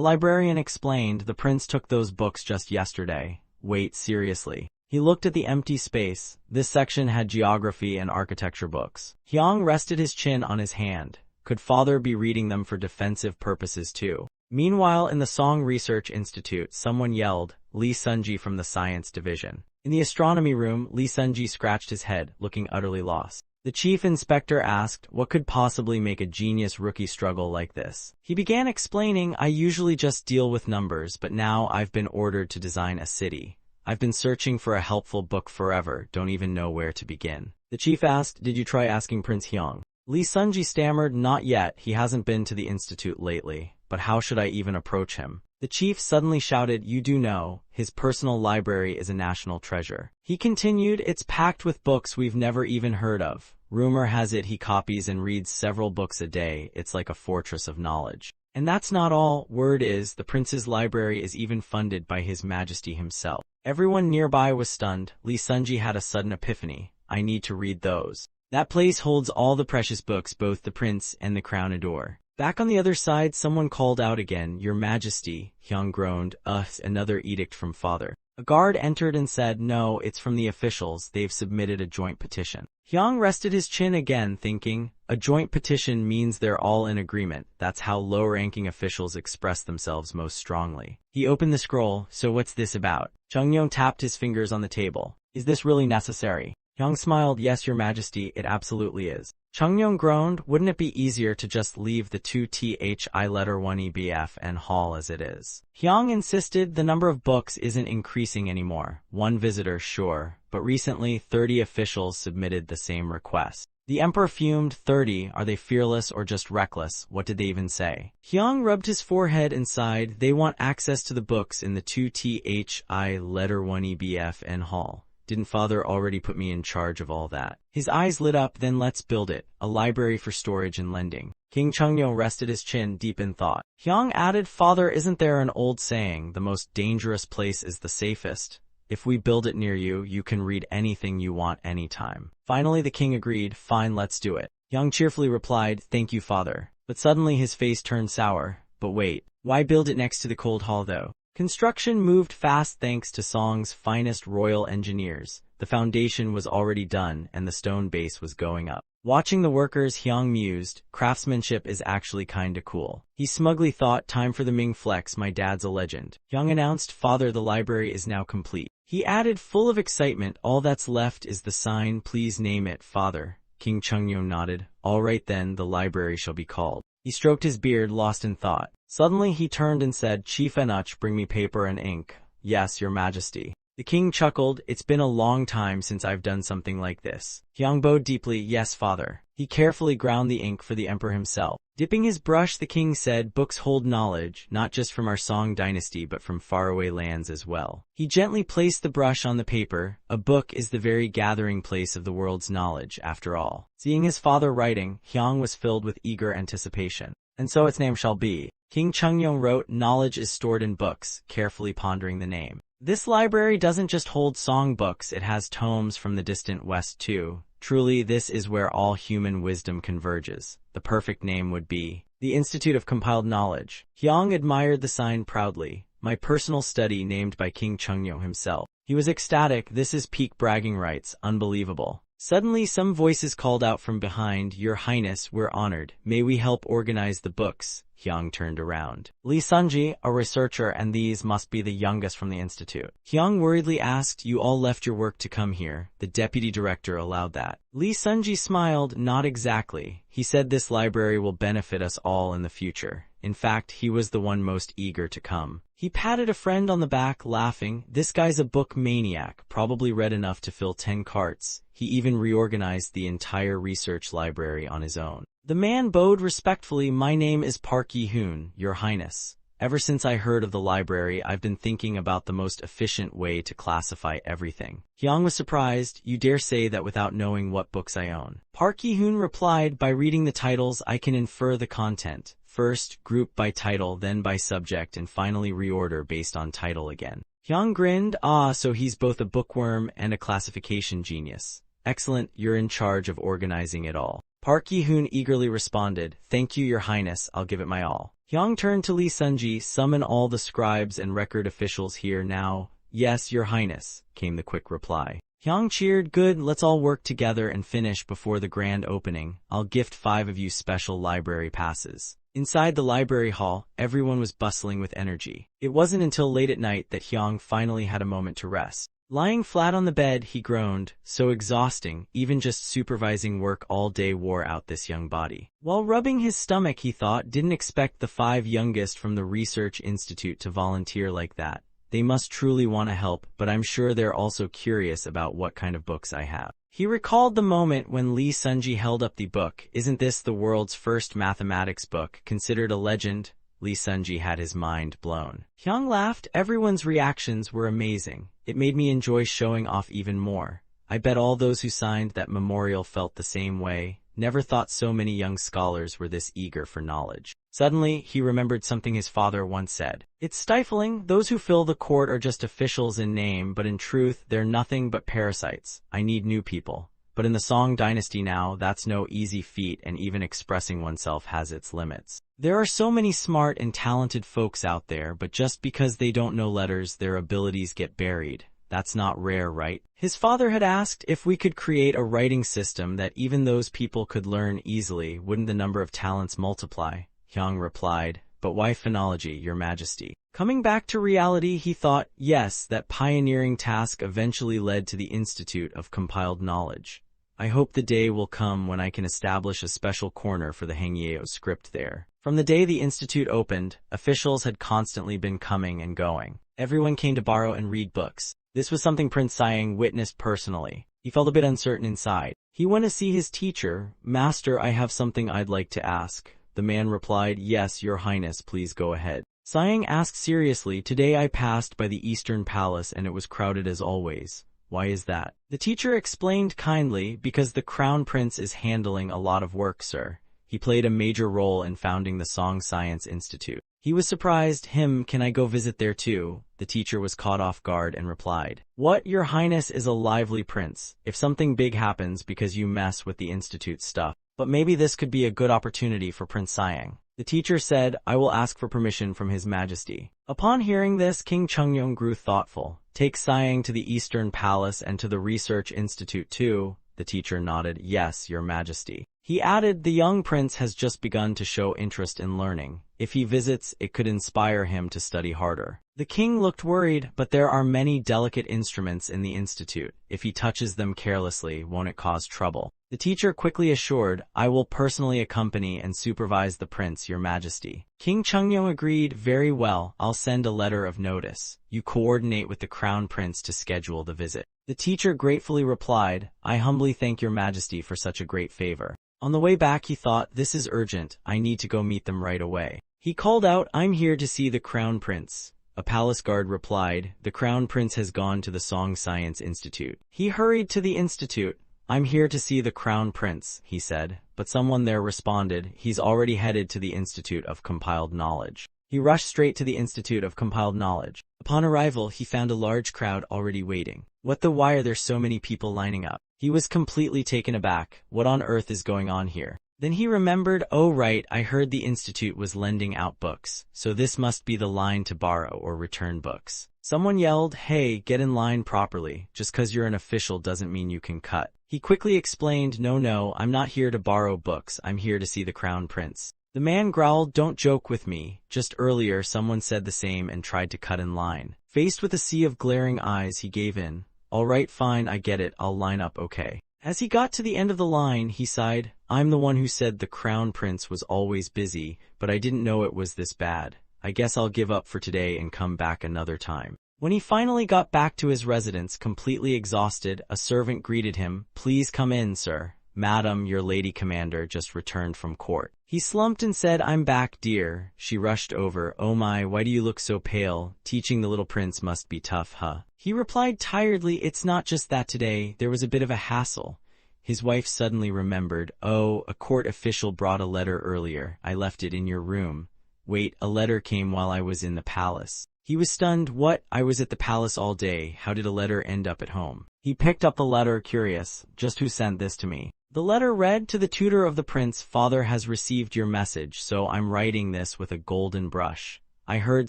librarian explained. The prince took those books just yesterday. Wait, seriously? He looked at the empty space. This section had geography and architecture books. Hyung rested his chin on his hand. Could father be reading them for defensive purposes too? Meanwhile, in the Song Research Institute, someone yelled, "Lee Sunji from the Science Division." In the astronomy room, Lee Sunji scratched his head, looking utterly lost. The chief inspector asked, what could possibly make a genius rookie struggle like this? He began explaining, I usually just deal with numbers, but now I've been ordered to design a city. I've been searching for a helpful book forever, don't even know where to begin. The chief asked, did you try asking Prince Hyung? Lee Sunji stammered, not yet, he hasn't been to the institute lately, but how should I even approach him? The chief suddenly shouted, you do know, his personal library is a national treasure. He continued, it's packed with books we've never even heard of. Rumor has it he copies and reads several books a day, it's like a fortress of knowledge. And that's not all, word is, the prince's library is even funded by His Majesty himself. Everyone nearby was stunned. Lee Sunji had a sudden epiphany. I need to read those. That place holds all the precious books both the prince and the crown adore. Back on the other side, someone called out again, Your Majesty, Hyung groaned, another edict from father. A guard entered and said, no, it's from the officials, they've submitted a joint petition. Hyung rested his chin again, thinking, a joint petition means they're all in agreement, that's how low-ranking officials express themselves most strongly. He opened the scroll, so what's this about? Chungyong tapped his fingers on the table. Is this really necessary? Hyung smiled, yes, Your Majesty, it absolutely is. Chungyong groaned, wouldn't it be easier to just leave the 2thi letter 1ebf and hall as it is? Hyung insisted the number of books isn't increasing anymore. One visitor, sure, but recently 30 officials submitted the same request. The emperor fumed. 30, are they fearless or just reckless? What did they even say? Hyung rubbed his forehead and sighed. They want access to the books in the 2thi letter 1ebf and hall. Didn't father already put me in charge of all that? His eyes lit up. Then let's build it, a library for storage and lending. King Chungnyo rested his chin, deep in thought. Hyung added, father, isn't there an old saying, the most dangerous place is the safest? If we build it near you, you can read anything you want anytime. Finally the king agreed. Fine, let's do it. Hyung cheerfully replied, thank you, father. But suddenly his face turned sour. But wait, why build it next to the cold hall though? Construction moved fast thanks to Song's finest royal engineers. The foundation was already done and the stone base was going up. Watching the workers, Hyung mused, craftsmanship is actually kinda cool. He smugly thought, time for the Ming flex, my dad's a legend. Hyung announced, father, the library is now complete. He added, full of excitement, all that's left is the sign, please name it, father. King Chungnyo nodded, all right then, the library shall be called. He stroked his beard, lost in thought. Suddenly he turned and said, Chief Enuch, bring me paper and ink. Yes, your majesty. The king chuckled, it's been a long time since I've done something like this. Hyung bowed deeply, yes, father. He carefully ground the ink for the emperor himself. Dipping his brush, the king said, books hold knowledge, not just from our Song dynasty but from faraway lands as well. He gently placed the brush on the paper. A book is the very gathering place of the world's knowledge, after all. Seeing his father writing, Hyung was filled with eager anticipation. And so its name shall be. King Chungyong wrote, knowledge is stored in books, carefully pondering the name. This library doesn't just hold song books, it has tomes from the distant west too. Truly, this is where all human wisdom converges. The perfect name would be the Institute of Compiled Knowledge. Hyung admired the sign proudly. My personal study named by King Chungnyo himself. He was ecstatic. This is peak bragging rights. Unbelievable. Suddenly some voices called out from behind, Your Highness, we're honored. May we help organize the books? Hyung turned around. Lee Sunji, a researcher, and these must be the youngest from the institute. Hyung worriedly asked, you all left your work to come here. The deputy director allowed that. Lee Sunji smiled, not exactly. He said this library will benefit us all in the future. In fact, he was the one most eager to come. He patted a friend on the back, laughing. This guy's a book maniac, probably read enough to fill 10 carts. He even reorganized the entire research library on his own. The man bowed respectfully. My name is Park Yi-hoon, Your Highness. Ever since I heard of the library, I've been thinking about the most efficient way to classify everything. Hyung was surprised. You dare say that without knowing what books I own? Park Yi-hoon replied, by reading the titles, I can infer the content. First, group by title, then by subject, and finally reorder based on title again. Hyung grinned. Ah, so he's both a bookworm and a classification genius. Excellent, you're in charge of organizing it all. Park Yi-hoon eagerly responded, thank you, Your Highness, I'll give it my all. Hyung turned to Lee Sunji, summon all the scribes and record officials here now. Yes, Your Highness, came the quick reply. Hyung cheered, good, let's all work together and finish before the grand opening. I'll gift 5 of you special library passes. Inside the library hall, everyone was bustling with energy. It wasn't until late at night that Hyung finally had a moment to rest. Lying flat on the bed, he groaned, so exhausting, even just supervising work all day wore out this young body. While rubbing his stomach, he thought, didn't expect the 5 youngest from the research institute to volunteer like that. They must truly want to help, but I'm sure they're also curious about what kind of books I have. He recalled the moment when Lee Sunji held up the book. Isn't this the world's first mathematics book, considered a legend? Lee Sunji had his mind blown. Hyung laughed. Everyone's reactions were amazing. It made me enjoy showing off even more. I bet all those who signed that memorial felt the same way. Never thought so many young scholars were this eager for knowledge. Suddenly, he remembered something his father once said. It's stifling. Those who fill the court are just officials in name, but in truth, they're nothing but parasites. I need new people. But in the Song dynasty now, that's no easy feat, and even expressing oneself has its limits. There are so many smart and talented folks out there, but just because they don't know letters, their abilities get buried. That's not rare, right? His father had asked if we could create a writing system that even those people could learn easily, wouldn't the number of talents multiply? Hyung replied, but why phonology, Your Majesty? Coming back to reality, he thought, yes, that pioneering task eventually led to the Institute of Compiled Knowledge. I hope the day will come when I can establish a special corner for the Hangyeo script there. From the day the institute opened, officials had constantly been coming and going. Everyone came to borrow and read books. This was something Prince Siang witnessed personally. He felt a bit uncertain inside. He went to see his teacher. Master, I have something I'd like to ask. The man replied, yes, your highness, please go ahead. Siang asked seriously, today I passed by the Eastern Palace and it was crowded as always. Why is that? The teacher explained kindly, because the Crown Prince is handling a lot of work, sir. He played a major role in founding the Song Science Institute. He was surprised. Can I go visit there too? The teacher was caught off guard and replied, what, your highness is a lively prince. If something big happens because you mess with the institute stuff. But maybe this could be a good opportunity for Prince Siang. The teacher said, I will ask for permission from His Majesty. Upon hearing this, King Chungyong grew thoughtful. Take Siang to the Eastern Palace and to the Research Institute too. The teacher nodded, yes, your Majesty. He added, the young prince has just begun to show interest in learning. If he visits, it could inspire him to study harder. The king looked worried, but there are many delicate instruments in the institute. If he touches them carelessly, won't it cause trouble? The teacher quickly assured, I will personally accompany and supervise the prince, your Majesty. King Chungyong agreed, very well, I'll send a letter of notice. You coordinate with the Crown Prince to schedule the visit. The teacher gratefully replied, I humbly thank your Majesty for such a great favor. On the way back he thought, this is urgent, I need to go meet them right away. He called out, I'm here to see the Crown Prince. A palace guard replied, the Crown Prince has gone to the Song Science Institute. He hurried to the institute. I'm here to see the Crown Prince, he said, but someone there responded, he's already headed to the Institute of Compiled Knowledge. He rushed straight to the Institute of Compiled Knowledge. Upon arrival, he found a large crowd already waiting. Why are there so many people lining up? He was completely taken aback. What on earth is going on here? Then he remembered, oh right, I heard the institute was lending out books, so this must be the line to borrow or return books. Someone yelled, hey, get in line properly, just 'cause you're an official doesn't mean you can cut. He quickly explained, no, I'm not here to borrow books, I'm here to see the Crown Prince. The man growled, don't joke with me, just earlier someone said the same and tried to cut in line. Faced with a sea of glaring eyes, he gave in. Alright, fine, I get it, I'll line up okay. As he got to the end of the line, he sighed, I'm the one who said the Crown Prince was always busy, but I didn't know it was this bad. I guess I'll give up for today and come back another time. When he finally got back to his residence completely exhausted, a servant greeted him, please come in, sir. Madam, your lady commander just returned from court. He slumped and said, I'm back, dear. She rushed over, oh my, why do you look so pale? Teaching the little prince must be tough, huh? He replied tiredly, it's not just that today, there was a bit of a hassle. His wife suddenly remembered, oh, a court official brought a letter earlier, I left it in your room. Wait, a letter came while I was in the palace. He was stunned, what? I was at the palace all day, how did a letter end up at home? He picked up the letter, curious, just who sent this to me? The letter read, to the tutor of the prince, father has received your message, so I'm writing this with a golden brush. I heard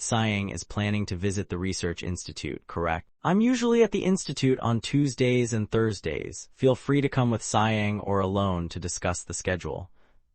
Siang is planning to visit the Research Institute, correct? I'm usually at the institute on Tuesdays and Thursdays. Feel free to come with Siang or alone to discuss the schedule.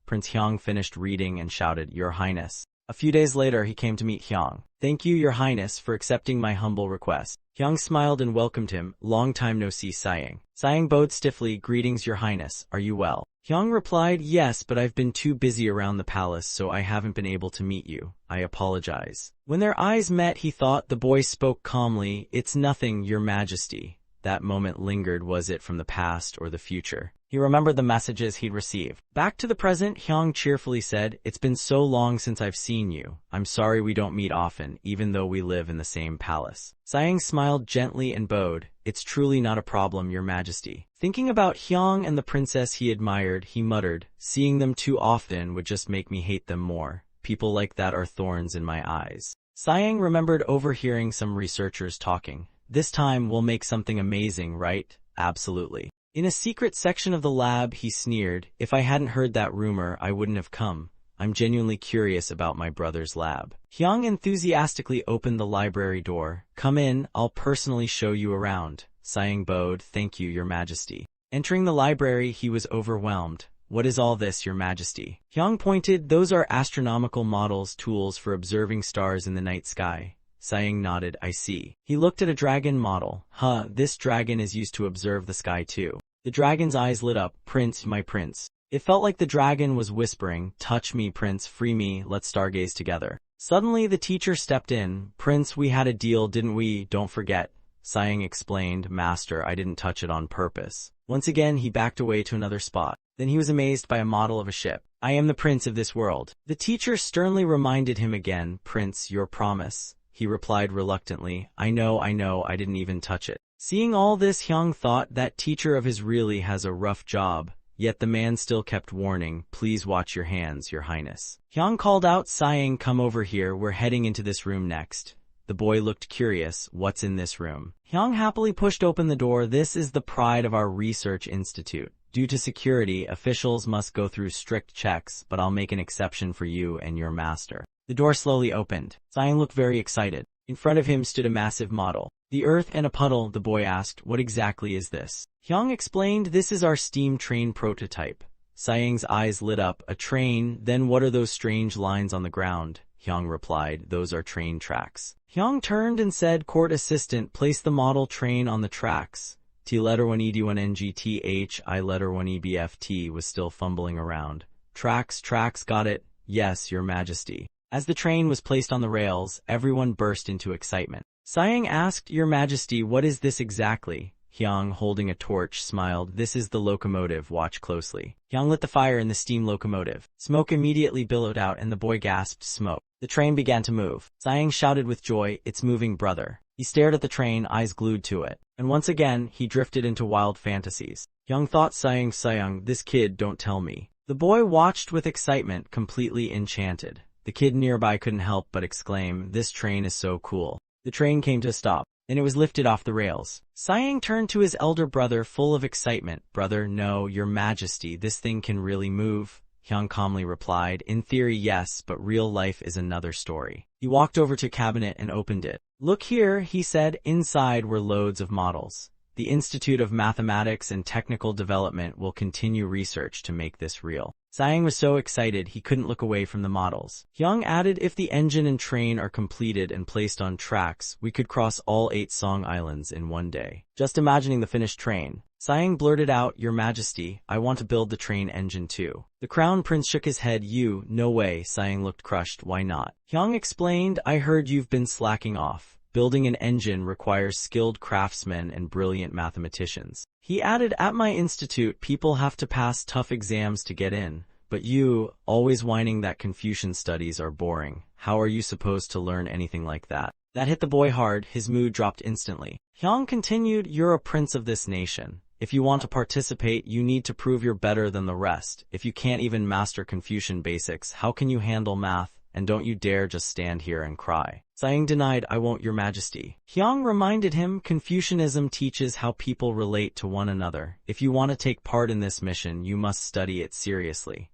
Prince Hyang finished reading and shouted, Your Highness. A few days later, he came to meet Hyang. Thank you, Your Highness, for accepting my humble request. Hyang smiled and welcomed him. Long time no see, Siang. Siang bowed stiffly, greetings, Your Highness. Are you well? Hyang replied, yes, but I've been too busy around the palace, so I haven't been able to meet you. I apologize. When their eyes met, he thought the boy spoke calmly, it's nothing, Your Majesty. That moment lingered, was it from the past or the future? He remembered the messages he'd received. Back to the present, Hyang cheerfully said, it's been so long since I've seen you. I'm sorry we don't meet often, even though we live in the same palace. Siang smiled gently and bowed. It's truly not a problem, Your Majesty. Thinking about Hyang and the princess he admired, he muttered, seeing them too often would just make me hate them more. People like that are thorns in my eyes. Siang remembered overhearing some researchers talking. This time we'll make something amazing, right? Absolutely. In a secret section of the lab, he sneered, if I hadn't heard that rumor, I wouldn't have come. I'm genuinely curious about my brother's lab. Hyang enthusiastically opened the library door. Come in, I'll personally show you around. Siang bowed, thank you, Your Majesty. Entering the library, he was overwhelmed. What is all this, Your Majesty? Hyang pointed, those are astronomical models, tools for observing stars in the night sky. Siang nodded, I see. He looked at a dragon model. This dragon is used to observe the sky too. The dragon's eyes lit up. Prince, my prince. It felt like the dragon was whispering, touch me, prince, free me, let's stargaze together. Suddenly the teacher stepped in. Prince, we had a deal, didn't we? Don't forget. Sighing explained, Master, I didn't touch it on purpose. Once again he backed away to another spot. Then he was amazed by a model of a ship. I am the prince of this world. The teacher sternly reminded him again, Prince, your promise. He replied reluctantly, I know, I didn't even touch it. Seeing all this, Hyung thought that teacher of his really has a rough job. Yet the man still kept warning, please watch your hands, your highness. Hyung called out, sighing, come over here, we're heading into this room next. The boy looked curious, what's in this room? Hyung happily pushed open the door. This is the pride of our research institute. Due to security, officials must go through strict checks, but I'll make an exception for you and your master. The door slowly opened. Sighing looked very excited. In front of him stood a massive model. The earth and a puddle. The boy asked, what exactly is this? Hyung explained, this is our steam train prototype. Sighing's eyes lit up. A train? Then what are those strange lines on the ground? Hyung replied, those are train tracks. Hyung turned and said, court assistant, place the model train on the tracks. T letter 1 ed1 ngth, I letter 1 ebft was still fumbling around. Tracks, got it. Yes, your majesty. As the train was placed on the rails, everyone burst into excitement. Sighing asked, your majesty, what is this exactly? Hyung, holding a torch, smiled, this is the locomotive, watch closely. Hyung lit the fire in the steam locomotive. Smoke immediately billowed out and the boy gasped, smoke. The train began to move. Sighing shouted with joy, it's moving, brother. He stared at the train, eyes glued to it. And once again, he drifted into wild fantasies. Hyung thought, Sighing, this kid, don't tell me. The boy watched with excitement, completely enchanted. The kid nearby couldn't help but exclaim, this train is so cool. The train came to a stop. Then it was lifted off the rails. Sighing turned to his elder brother full of excitement. Brother, no, your majesty, this thing can really move. Hyung calmly replied, in theory yes, but real life is another story. He walked over to a cabinet and opened it. Look here, he said. Inside were loads of models. The Institute of Mathematics and Technical Development will continue research to make this real. Sighing was so excited he couldn't look away from the models. Hyung added, if the engine and train are completed and placed on tracks, we could cross all 8 Song Islands in one day. Just imagining the finished train. Sighing blurted out, your majesty, I want to build the train engine too. The crown prince shook his head, no way. Sighing looked crushed, why not? Hyung explained, I heard you've been slacking off. Building an engine requires skilled craftsmen and brilliant mathematicians. He added, at my institute, people have to pass tough exams to get in. But you, always whining that Confucian studies are boring. How are you supposed to learn anything like that? That hit the boy hard, his mood dropped instantly. Hyung continued, you're a prince of this nation. If you want to participate, you need to prove you're better than the rest. If you can't even master Confucian basics, how can you handle math? And don't you dare just stand here and cry. Sighing denied, I won't, your majesty. Hyung reminded him, Confucianism teaches how people relate to one another. If you want to take part in this mission, you must study it seriously.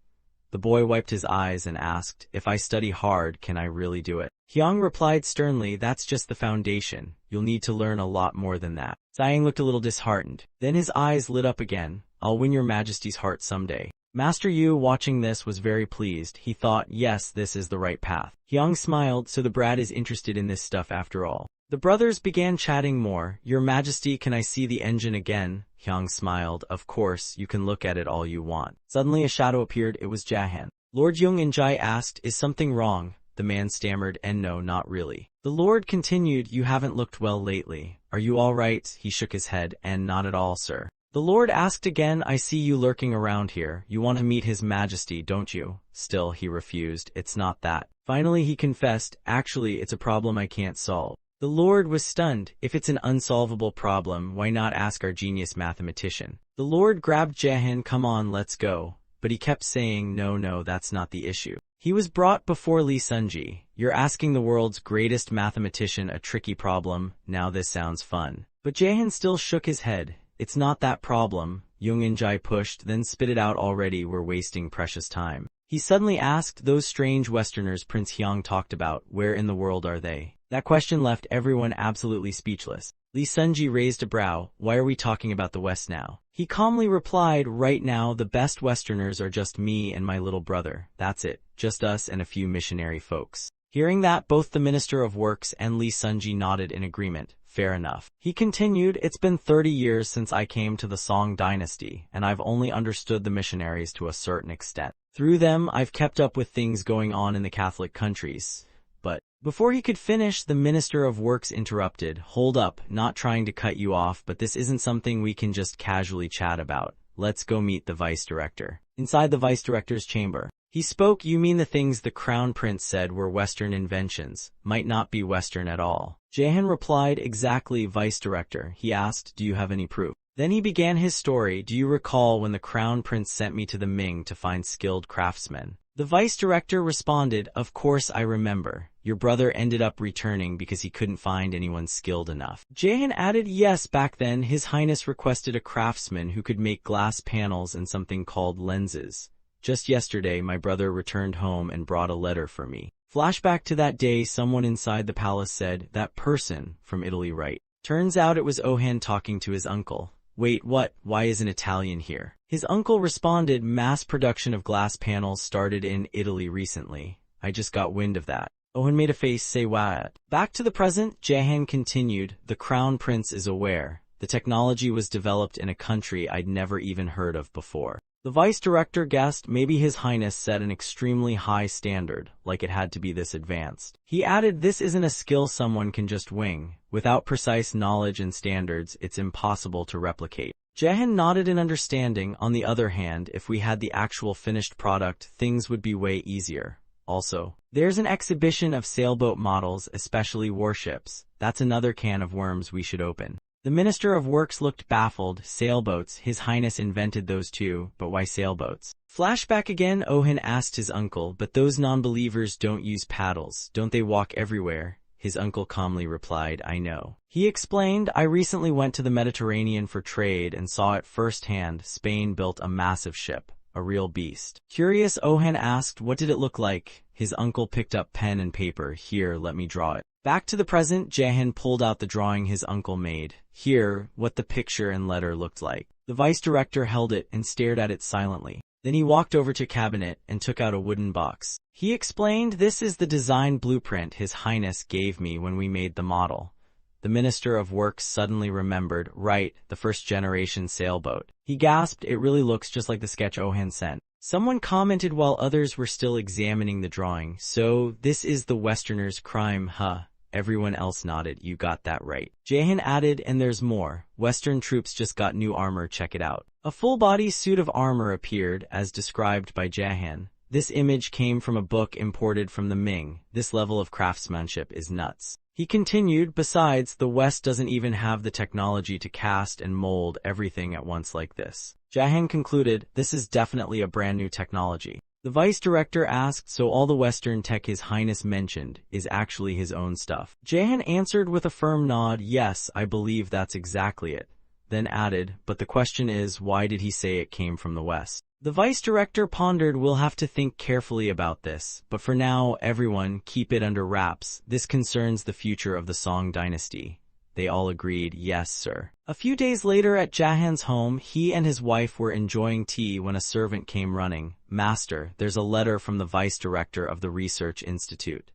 The boy wiped his eyes and asked, if I study hard, can I really do it? Hyung replied sternly, that's just the foundation. You'll need to learn a lot more than that. Sighing looked a little disheartened. Then his eyes lit up again. I'll win your majesty's heart someday. Master Yu, watching this, was very pleased. He thought, yes, this is the right path. Hyung smiled, so the brat is interested in this stuff after all. The brothers began chatting more. Your majesty, can I see the engine again? Hyung smiled. Of course, you can look at it all you want. Suddenly a shadow appeared. It was Jahan. Lord Jung In-jae asked, is something wrong? The man stammered, and no, not really. The lord continued, you haven't looked well lately. Are you all right? He shook his head, and not at all, sir. The lord asked again, I see you lurking around here. You want to meet his majesty, don't you? Still, he refused. It's not that. Finally he confessed, actually, it's a problem I can't solve. The lord was stunned. If it's an unsolvable problem, why not ask our genius mathematician? The lord grabbed Jahan, come on, let's go. But he kept saying, no, that's not the issue. He was brought before Lee Sunji. You're asking the world's greatest mathematician a tricky problem. Now this sounds fun. But Jahan still shook his head. It's not that problem. Jung In-jae pushed, then spit it out already, we're wasting precious time. He suddenly asked, those strange Westerners Prince Hyung talked about, where in the world are they? That question left everyone absolutely speechless. Lee Sunji raised a brow, why are we talking about the West now? He calmly replied, right now the best Westerners are just me and my little brother. That's it, just us and a few missionary folks. Hearing that, both the Minister of Works and Lee Sunji nodded in agreement. fair enough. He continued, it's been 30 years since I came to the Song dynasty, and I've only understood the missionaries to a certain extent. Through them, I've kept up with things going on in the Catholic countries. But before he could finish, the Minister of Works interrupted. Hold up, not trying to cut you off, but this isn't something we can just casually chat about. Let's go meet the Vice Director. Inside the Vice Director's chamber, he spoke. You mean the things the Crown Prince said were Western inventions might not be Western at all? Jahan replied, exactly, Vice Director. He asked, do you have any proof? Then he began his story. Do you recall when the Crown Prince sent me to the Ming to find skilled craftsmen? The Vice Director responded, of course I remember. Your brother ended up returning because he couldn't find anyone skilled enough. Jahan added, yes, back then His Highness requested a craftsman who could make glass panels and something called lenses. Just yesterday, my brother returned home and brought a letter for me. Flashback to that day, someone inside the palace said, that person from Italy, right? Turns out it was Ohan talking to his uncle. Wait, what? Why is an Italian here? His uncle responded, mass production of glass panels started in Italy recently. I just got wind of that. Ohan made a face, say what? Back to the present, Jahan continued, the Crown Prince is aware. The technology was developed in a country I'd never even heard of before. The Vice Director guessed maybe His Highness set an extremely high standard, like it had to be this advanced. He added, this isn't a skill someone can just wing. Without precise knowledge and standards, it's impossible to replicate. Jahan nodded in understanding. On the other hand, if we had the actual finished product, things would be way easier. Also, there's an exhibition of sailboat models, especially warships. That's another can of worms we should open. The Minister of Works looked baffled. Sailboats, His Highness invented those too, but why sailboats? Flashback again, Ohan asked his uncle, but those non-believers don't use paddles, don't they walk everywhere? His uncle calmly replied, I know. He explained, I recently went to the Mediterranean for trade and saw it firsthand. Spain built a massive ship, a real beast. Curious, Ohan asked, what did it look like? His uncle picked up pen and paper. Here, let me draw it. Back to the present, Jahan pulled out the drawing his uncle made. Here, what the picture and letter looked like. The Vice Director held it and stared at it silently. Then he walked over to a cabinet and took out a wooden box. He explained, this is the design blueprint His Highness gave me when we made the model. The Minister of Works suddenly remembered, right, the first-generation sailboat. He gasped, it really looks just like the sketch Ohan sent. Someone commented while others were still examining the drawing, so this is the Westerner's crime, huh? Everyone else nodded, you got that right. Jahan added, and there's more. Western troops just got new armor, check it out. A full-body suit of armor appeared, as described by Jahan. This image came from a book imported from the Ming. This level of craftsmanship is nuts. He continued, besides, the West doesn't even have the technology to cast and mold everything at once like this. Jahan concluded, this is definitely a brand new technology. The Vice Director asked, so all the Western tech His Highness mentioned is actually his own stuff? Jahan answered with a firm nod, yes, I believe that's exactly it. Then added, but the question is, why did he say it came from the West? The Vice Director pondered, we'll have to think carefully about this, but for now, everyone, keep it under wraps. This concerns the future of the Song dynasty. They all agreed, yes, sir. A few days later at Jahan's home, he and his wife were enjoying tea when a servant came running. Master, there's a letter from the Vice Director of the Research Institute.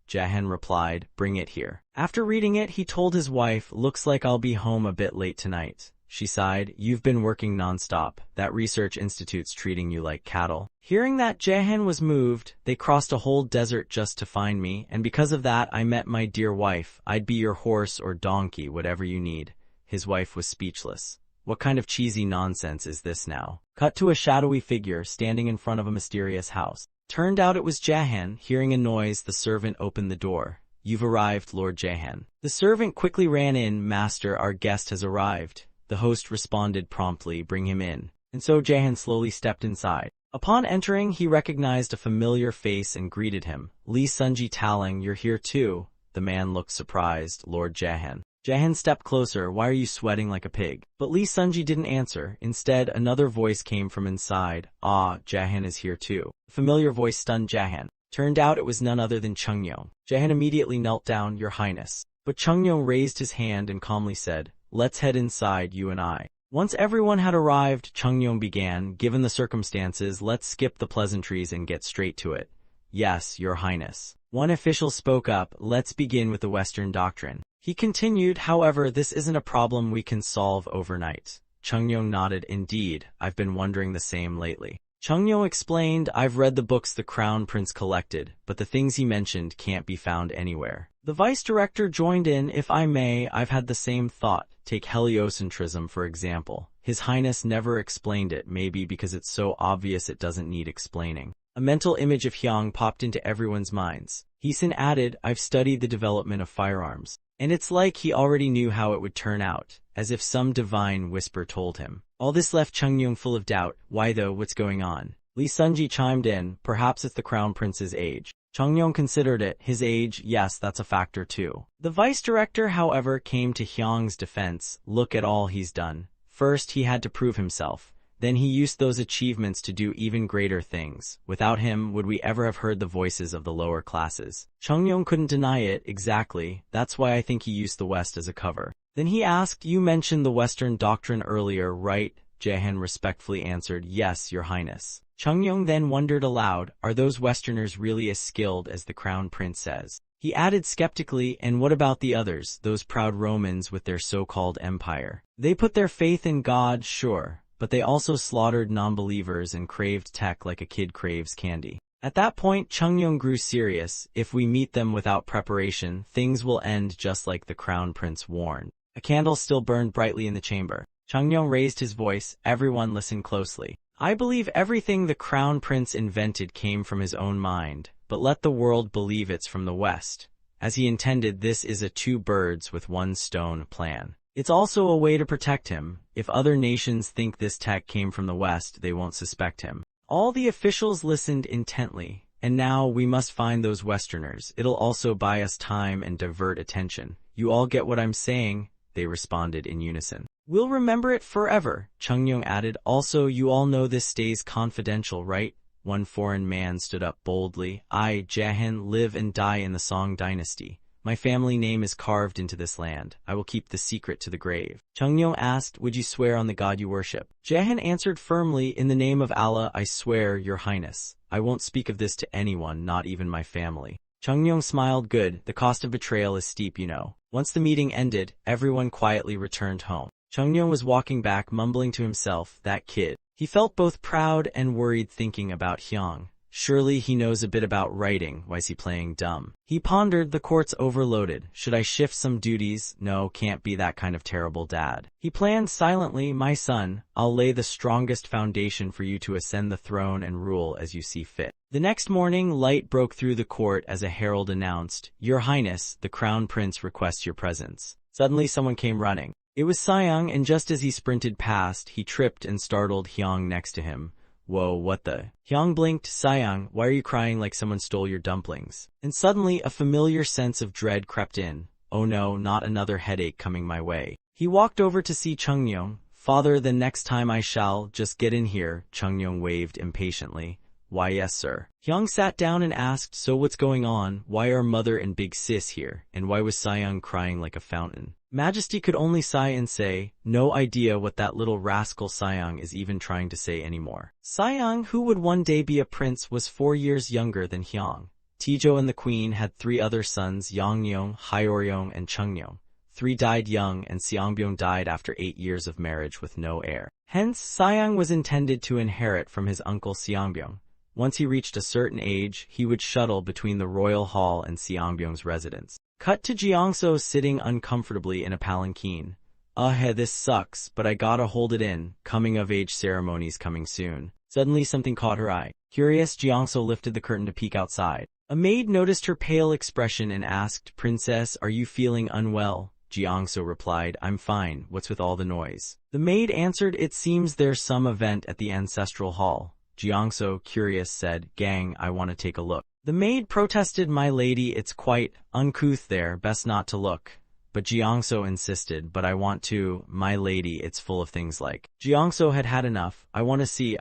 Jahan replied, bring it here. After reading it, he told his wife, looks like I'll be home a bit late tonight. She sighed, you've been working nonstop. That research institute's treating you like cattle. Hearing that, Jahan was moved. They crossed a whole desert just to find me, and because of that, I met my dear wife. I'd be your horse or donkey, whatever you need. His wife was speechless. What kind of cheesy nonsense is this now? Cut to a shadowy figure standing in front of a mysterious house. Turned out it was Jahan. Hearing a noise, the servant opened the door. You've arrived, Lord Jahan. The servant quickly ran in. Master, our guest has arrived. The host responded promptly, bring him in. And so Jahan slowly stepped inside. Upon entering, he recognized a familiar face and greeted him. Lee Sunji Taling, you're here too. The man looked surprised, Lord Jahan. Jahan stepped closer, why are you sweating like a pig? But Lee Sunji didn't answer. Instead, another voice came from inside. Ah, Jahan is here too. The familiar voice stunned Jahan. Turned out it was none other than Chungyong. Jahan immediately knelt down, Your Highness. But Chungyong raised his hand and calmly said, let's head inside, you and I. Once everyone had arrived, Chungyong began, given the circumstances, let's skip the pleasantries and get straight to it. Yes, Your Highness. One official spoke up, let's begin with the Western doctrine. He continued, however, this isn't a problem we can solve overnight. Chungyong nodded, indeed, I've been wondering the same lately. Chungyong explained, I've read the books the Crown Prince collected, but the things he mentioned can't be found anywhere. The vice director joined in, if I may, I've had the same thought. Take heliocentrism, for example. His Highness never explained it, maybe because it's so obvious it doesn't need explaining. A mental image of Hyang popped into everyone's minds. Heesun added, I've studied the development of firearms. And it's like he already knew how it would turn out, as if some divine whisper told him. All this left Chungyong full of doubt. Why though, what's going on? Lee Sunji chimed in, perhaps it's the Crown Prince's age. Chungyong considered it, his age, yes, that's a factor too. The vice director, however, came to Hyang's defense, look at all he's done. First, he had to prove himself. Then he used those achievements to do even greater things. Without him, would we ever have heard the voices of the lower classes? Chungyong couldn't deny it, exactly. That's why I think he used the West as a cover. Then he asked, you mentioned the Western doctrine earlier, right? Jaehan respectfully answered, yes, your highness. Chungyong then wondered aloud, are those Westerners really as skilled as the Crown Prince says? He added skeptically, and what about the others, those proud Romans with their so-called empire? They put their faith in God, sure, but they also slaughtered non-believers and craved tech like a kid craves candy. At that point, Chungyong grew serious. If we meet them without preparation, things will end just like the Crown Prince warned. A candle still burned brightly in the chamber. Chungyong raised his voice, everyone listen closely. I believe everything the Crown Prince invented came from his own mind, but let the world believe it's from the West. As he intended, this is a two birds with one stone plan. It's also a way to protect him. If other nations think this tech came from the West, they won't suspect him. All the officials listened intently. And now we must find those Westerners. It'll also buy us time and divert attention. You all get what I'm saying? They responded in unison. We'll remember it forever, Chungyong added. Also, you all know this stays confidential, right? One foreign man stood up boldly. I, Jaehan, live and die in the Song dynasty. My family name is carved into this land. I will keep the secret to the grave. Chungyong asked, would you swear on the god you worship? Jaehan answered firmly, in the name of Allah, I swear, your highness. I won't speak of this to anyone, not even my family. Chungyong smiled, good, the cost of betrayal is steep, you know. Once the meeting ended, everyone quietly returned home. Chungyong was walking back, mumbling to himself, that kid. He felt both proud and worried thinking about Hyang. Surely he knows a bit about writing, why's he playing dumb? He pondered, the court's overloaded. Should I shift some duties? No, can't be that kind of terrible dad. He planned silently, my son, I'll lay the strongest foundation for you to ascend the throne and rule as you see fit. The next morning, light broke through the court as a herald announced, Your Highness, the Crown Prince requests your presence. Suddenly someone came running. It was Saiyang, and just as he sprinted past, he tripped and startled Hyang next to him. Whoa, what the? Hyang blinked, Saiyang, why are you crying like someone stole your dumplings? And suddenly a familiar sense of dread crept in. Oh no, not another headache coming my way. He walked over to see Chungyong. Father, the next time I shall, just get in here, Chungyong waved impatiently. Why yes, sir. Hyang sat down and asked, so what's going on? Why are mother and big sis here? And why was Saiyang crying like a fountain? Majesty could only sigh and say, no idea what that little rascal Saiyang is even trying to say anymore. Saiyang, who would one day be a prince, was 4 years younger than Hyang. Tijo and the queen had 3 other sons, Yangnyong, Hyoryong, and Chungyong. 3 died young, and Seongbyong died after 8 years of marriage with no heir. Hence, Saiyang was intended to inherit from his uncle Seongbyong. Once he reached a certain age, he would shuttle between the royal hall and Seongbyong's residence. Cut to Jiangso sitting uncomfortably in a palanquin. This sucks, but I gotta hold it in. Coming-of-age ceremonies coming soon. Suddenly something caught her eye. Curious, Jiangso lifted the curtain to peek outside. A maid noticed her pale expression and asked, Princess, are you feeling unwell? Jiangso replied, I'm fine, what's with all the noise? The maid answered, it seems there's some event at the ancestral hall. Jiangso, curious, said, Gang, I want to take a look. The maid protested, my lady, it's quite uncouth there, best not to look. But Jiangso insisted, but I want to, my lady, it's full of things like. Jiangso had had enough, I want to see,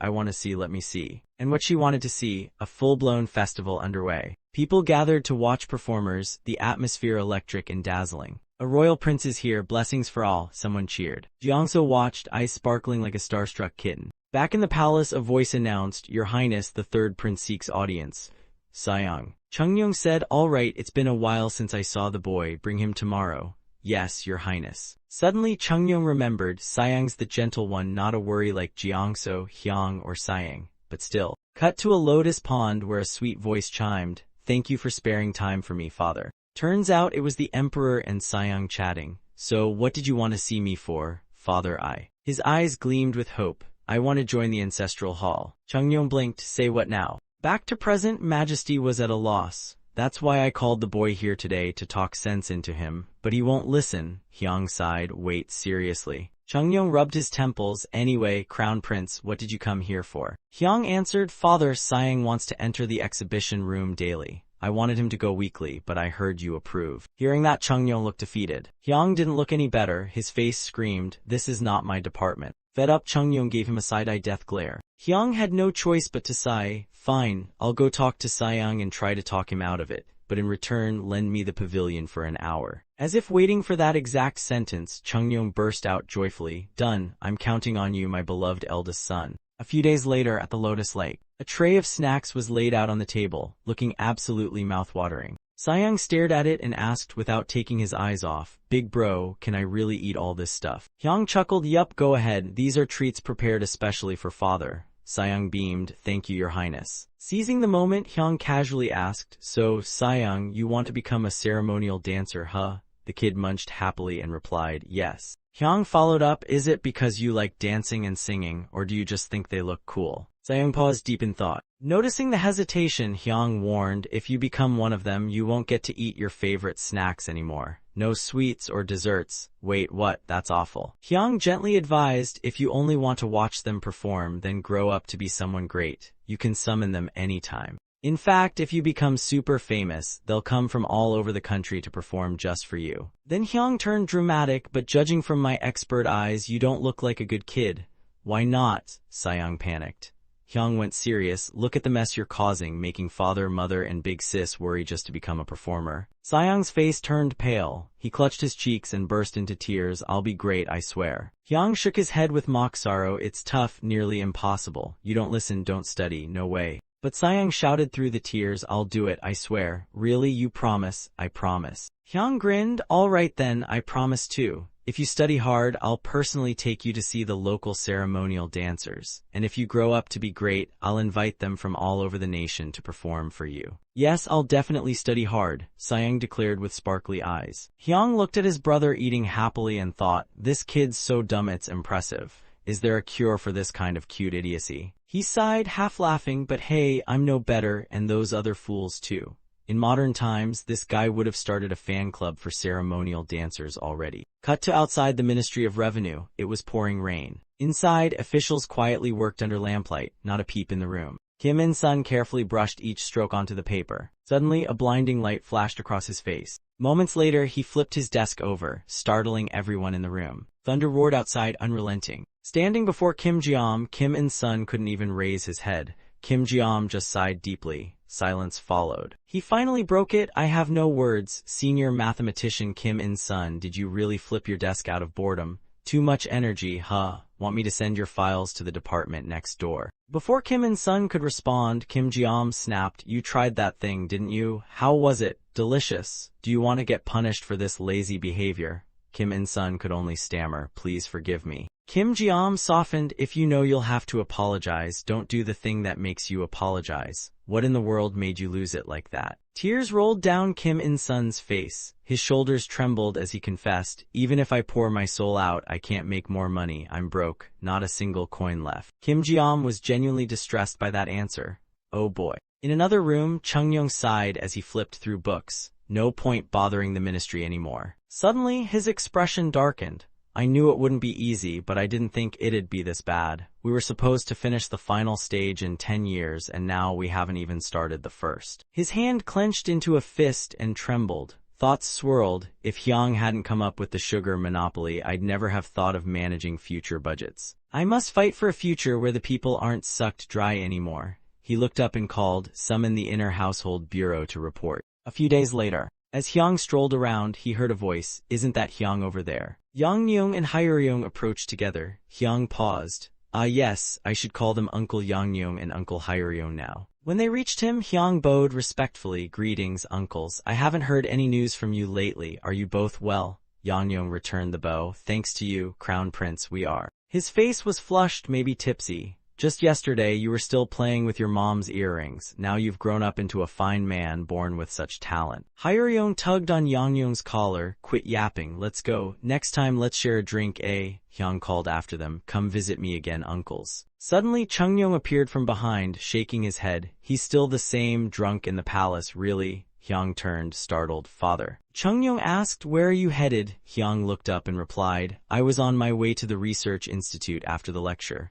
let me see. And what she wanted to see, a full-blown festival underway. People gathered to watch performers, the atmosphere electric and dazzling. A royal prince is here, blessings for all, someone cheered. Jiangso watched, eyes sparkling like a starstruck kitten. Back in the palace, a voice announced, Your Highness, the third prince seeks audience. Sayang. Chungyong said, "All right, it's been a while since I saw the boy, bring him tomorrow." "Yes, your highness." Suddenly Chungyong remembered, Sayang's the gentle one, not a worry like Jiangso, Hyang, or Sayang, but still. Cut to a lotus pond where a sweet voice chimed, "Thank you for sparing time for me, father." Turns out it was the emperor and Sayang chatting. "So, what did you want to see me for, father?" His eyes gleamed with hope. "I want to join the ancestral hall." Chungyong blinked. "Say what now?" Back to present, Majesty was at a loss. "That's why I called the boy here today, to talk sense into him. But he won't listen." Hyang sighed. "Wait, seriously." Chungyong rubbed his temples. "Anyway, Crown Prince, what did you come here for?" Hyang answered, "Father, Sayang wants to enter the exhibition room daily. I wanted him to go weekly, but I heard you approved." Hearing that, Chungyong looked defeated. Hyang didn't look any better. His face screamed, "This is not my department." Fed up, Chungyong gave him a side-eye death glare. Hyang had no choice but to sigh. "Fine, I'll go talk to Sayang and try to talk him out of it, but in return lend me the pavilion for an hour." As if waiting for that exact sentence, Chungyong burst out joyfully, "Done, I'm counting on you, my beloved eldest son." A few days later, at the Lotus Lake, a tray of snacks was laid out on the table, looking absolutely mouth-watering. Sayang stared at it and asked without taking his eyes off, "Big bro, can I really eat all this stuff?" Hyang chuckled, "Yup, go ahead, these are treats prepared especially for father." Sayang beamed, "Thank you, your highness." Seizing the moment, Hyang casually asked, "So, Sayang, you want to become a ceremonial dancer, huh?" The kid munched happily and replied, "Yes." Hyang followed up, "Is it because you like dancing and singing, or do you just think they look cool?" Sayang paused deep in thought. Noticing the hesitation, Hyang warned, "If you become one of them, you won't get to eat your favorite snacks anymore. No sweets or desserts." "Wait, what? That's awful." Hyang gently advised, "If you only want to watch them perform, then grow up to be someone great. You can summon them anytime. In fact, if you become super famous, they'll come from all over the country to perform just for you." Then Hyang turned dramatic, "But judging from my expert eyes, you don't look like a good kid." "Why not?" Sayang panicked. Hyang went serious. "Look at the mess you're causing, making father, mother, and big sis worry just to become a performer." Sayang's face turned pale. He clutched his cheeks and burst into tears. "I'll be great, I swear." Hyang shook his head with mock sorrow. "It's tough, nearly impossible. You don't listen, don't study, no way." But Sayang shouted through the tears, "I'll do it, I swear." "Really, you promise?" "I promise." Hyang grinned. "All right then, I promise too. If you study hard, I'll personally take you to see the local ceremonial dancers. And if you grow up to be great, I'll invite them from all over the nation to perform for you." "Yes, I'll definitely study hard," Sayang declared with sparkly eyes. Hyang looked at his brother eating happily and thought, "This kid's so dumb it's impressive. Is there a cure for this kind of cute idiocy?" He sighed, half laughing, "But hey, I'm no better, and those other fools too." In modern times, this guy would have started a fan club for ceremonial dancers already. Cut to outside the Ministry of Revenue. It was pouring rain. Inside, officials quietly worked under lamplight, not a peep in the room. Kim In-sun carefully brushed each stroke onto the paper. Suddenly, a blinding light flashed across his face. Moments later, he flipped his desk over, startling everyone in the room. Thunder roared outside, unrelenting. Standing before Kim Jeom, Kim In-sun couldn't even raise his head. Kim Jeom just sighed deeply. Silence followed. He finally broke it. "I have no words. Senior mathematician Kim In-sun, did you really flip your desk out of boredom? Too much energy, huh? Want me to send your files to the department next door?" Before Kim In-sun could respond, Kim Jeom snapped, "You tried that thing, didn't you? How was it? Delicious. Do you want to get punished for this lazy behavior?" Kim In-sun could only stammer, "Please forgive me." Kim Jeom softened, "If you know you'll have to apologize, don't do the thing that makes you apologize. What in the world made you lose it like that?" Tears rolled down Kim In-sun's face. His shoulders trembled as he confessed, "Even if I pour my soul out, I can't make more money. I'm broke. Not a single coin left." Kim Jeom was genuinely distressed by that answer. Oh boy. In another room, Chungyong sighed as he flipped through books. No point bothering the ministry anymore. Suddenly, his expression darkened. "I knew it wouldn't be easy, but I didn't think it'd be this bad. We were supposed to finish the final stage in 10 years, and now we haven't even started the first." His hand clenched into a fist and trembled. Thoughts swirled. If Hyang hadn't come up with the sugar monopoly, I'd never have thought of managing future budgets. I must fight for a future where the people aren't sucked dry anymore. He looked up and called, "Summon the inner household bureau to report." A few days later, as Hyang strolled around, he heard a voice, "Isn't that Hyang over there?" Yang Nyung and Hyeryung approached together. Hyang paused. Ah yes, I should call them Uncle Yangyong and Uncle Hyorion now. When they reached him, Hyang bowed respectfully. Greetings, uncles. I haven't heard any news from you lately. Are you both well? Yangyong returned the bow. Thanks to you, Crown Prince, we are. His face was flushed, maybe tipsy. Just yesterday, you were still playing with your mom's earrings. Now you've grown up into a fine man born with such talent. Hyorion tugged on Yangyong's collar. Quit yapping, let's go. Next time let's share a drink, eh? Hyang called after them. Come visit me again, uncles. Suddenly, Chungyong appeared from behind, shaking his head. He's still the same, drunk in the palace, really? Hyang turned, startled. Father. Chungyong asked, where are you headed? Hyang looked up and replied, I was on my way to the research institute after the lecture.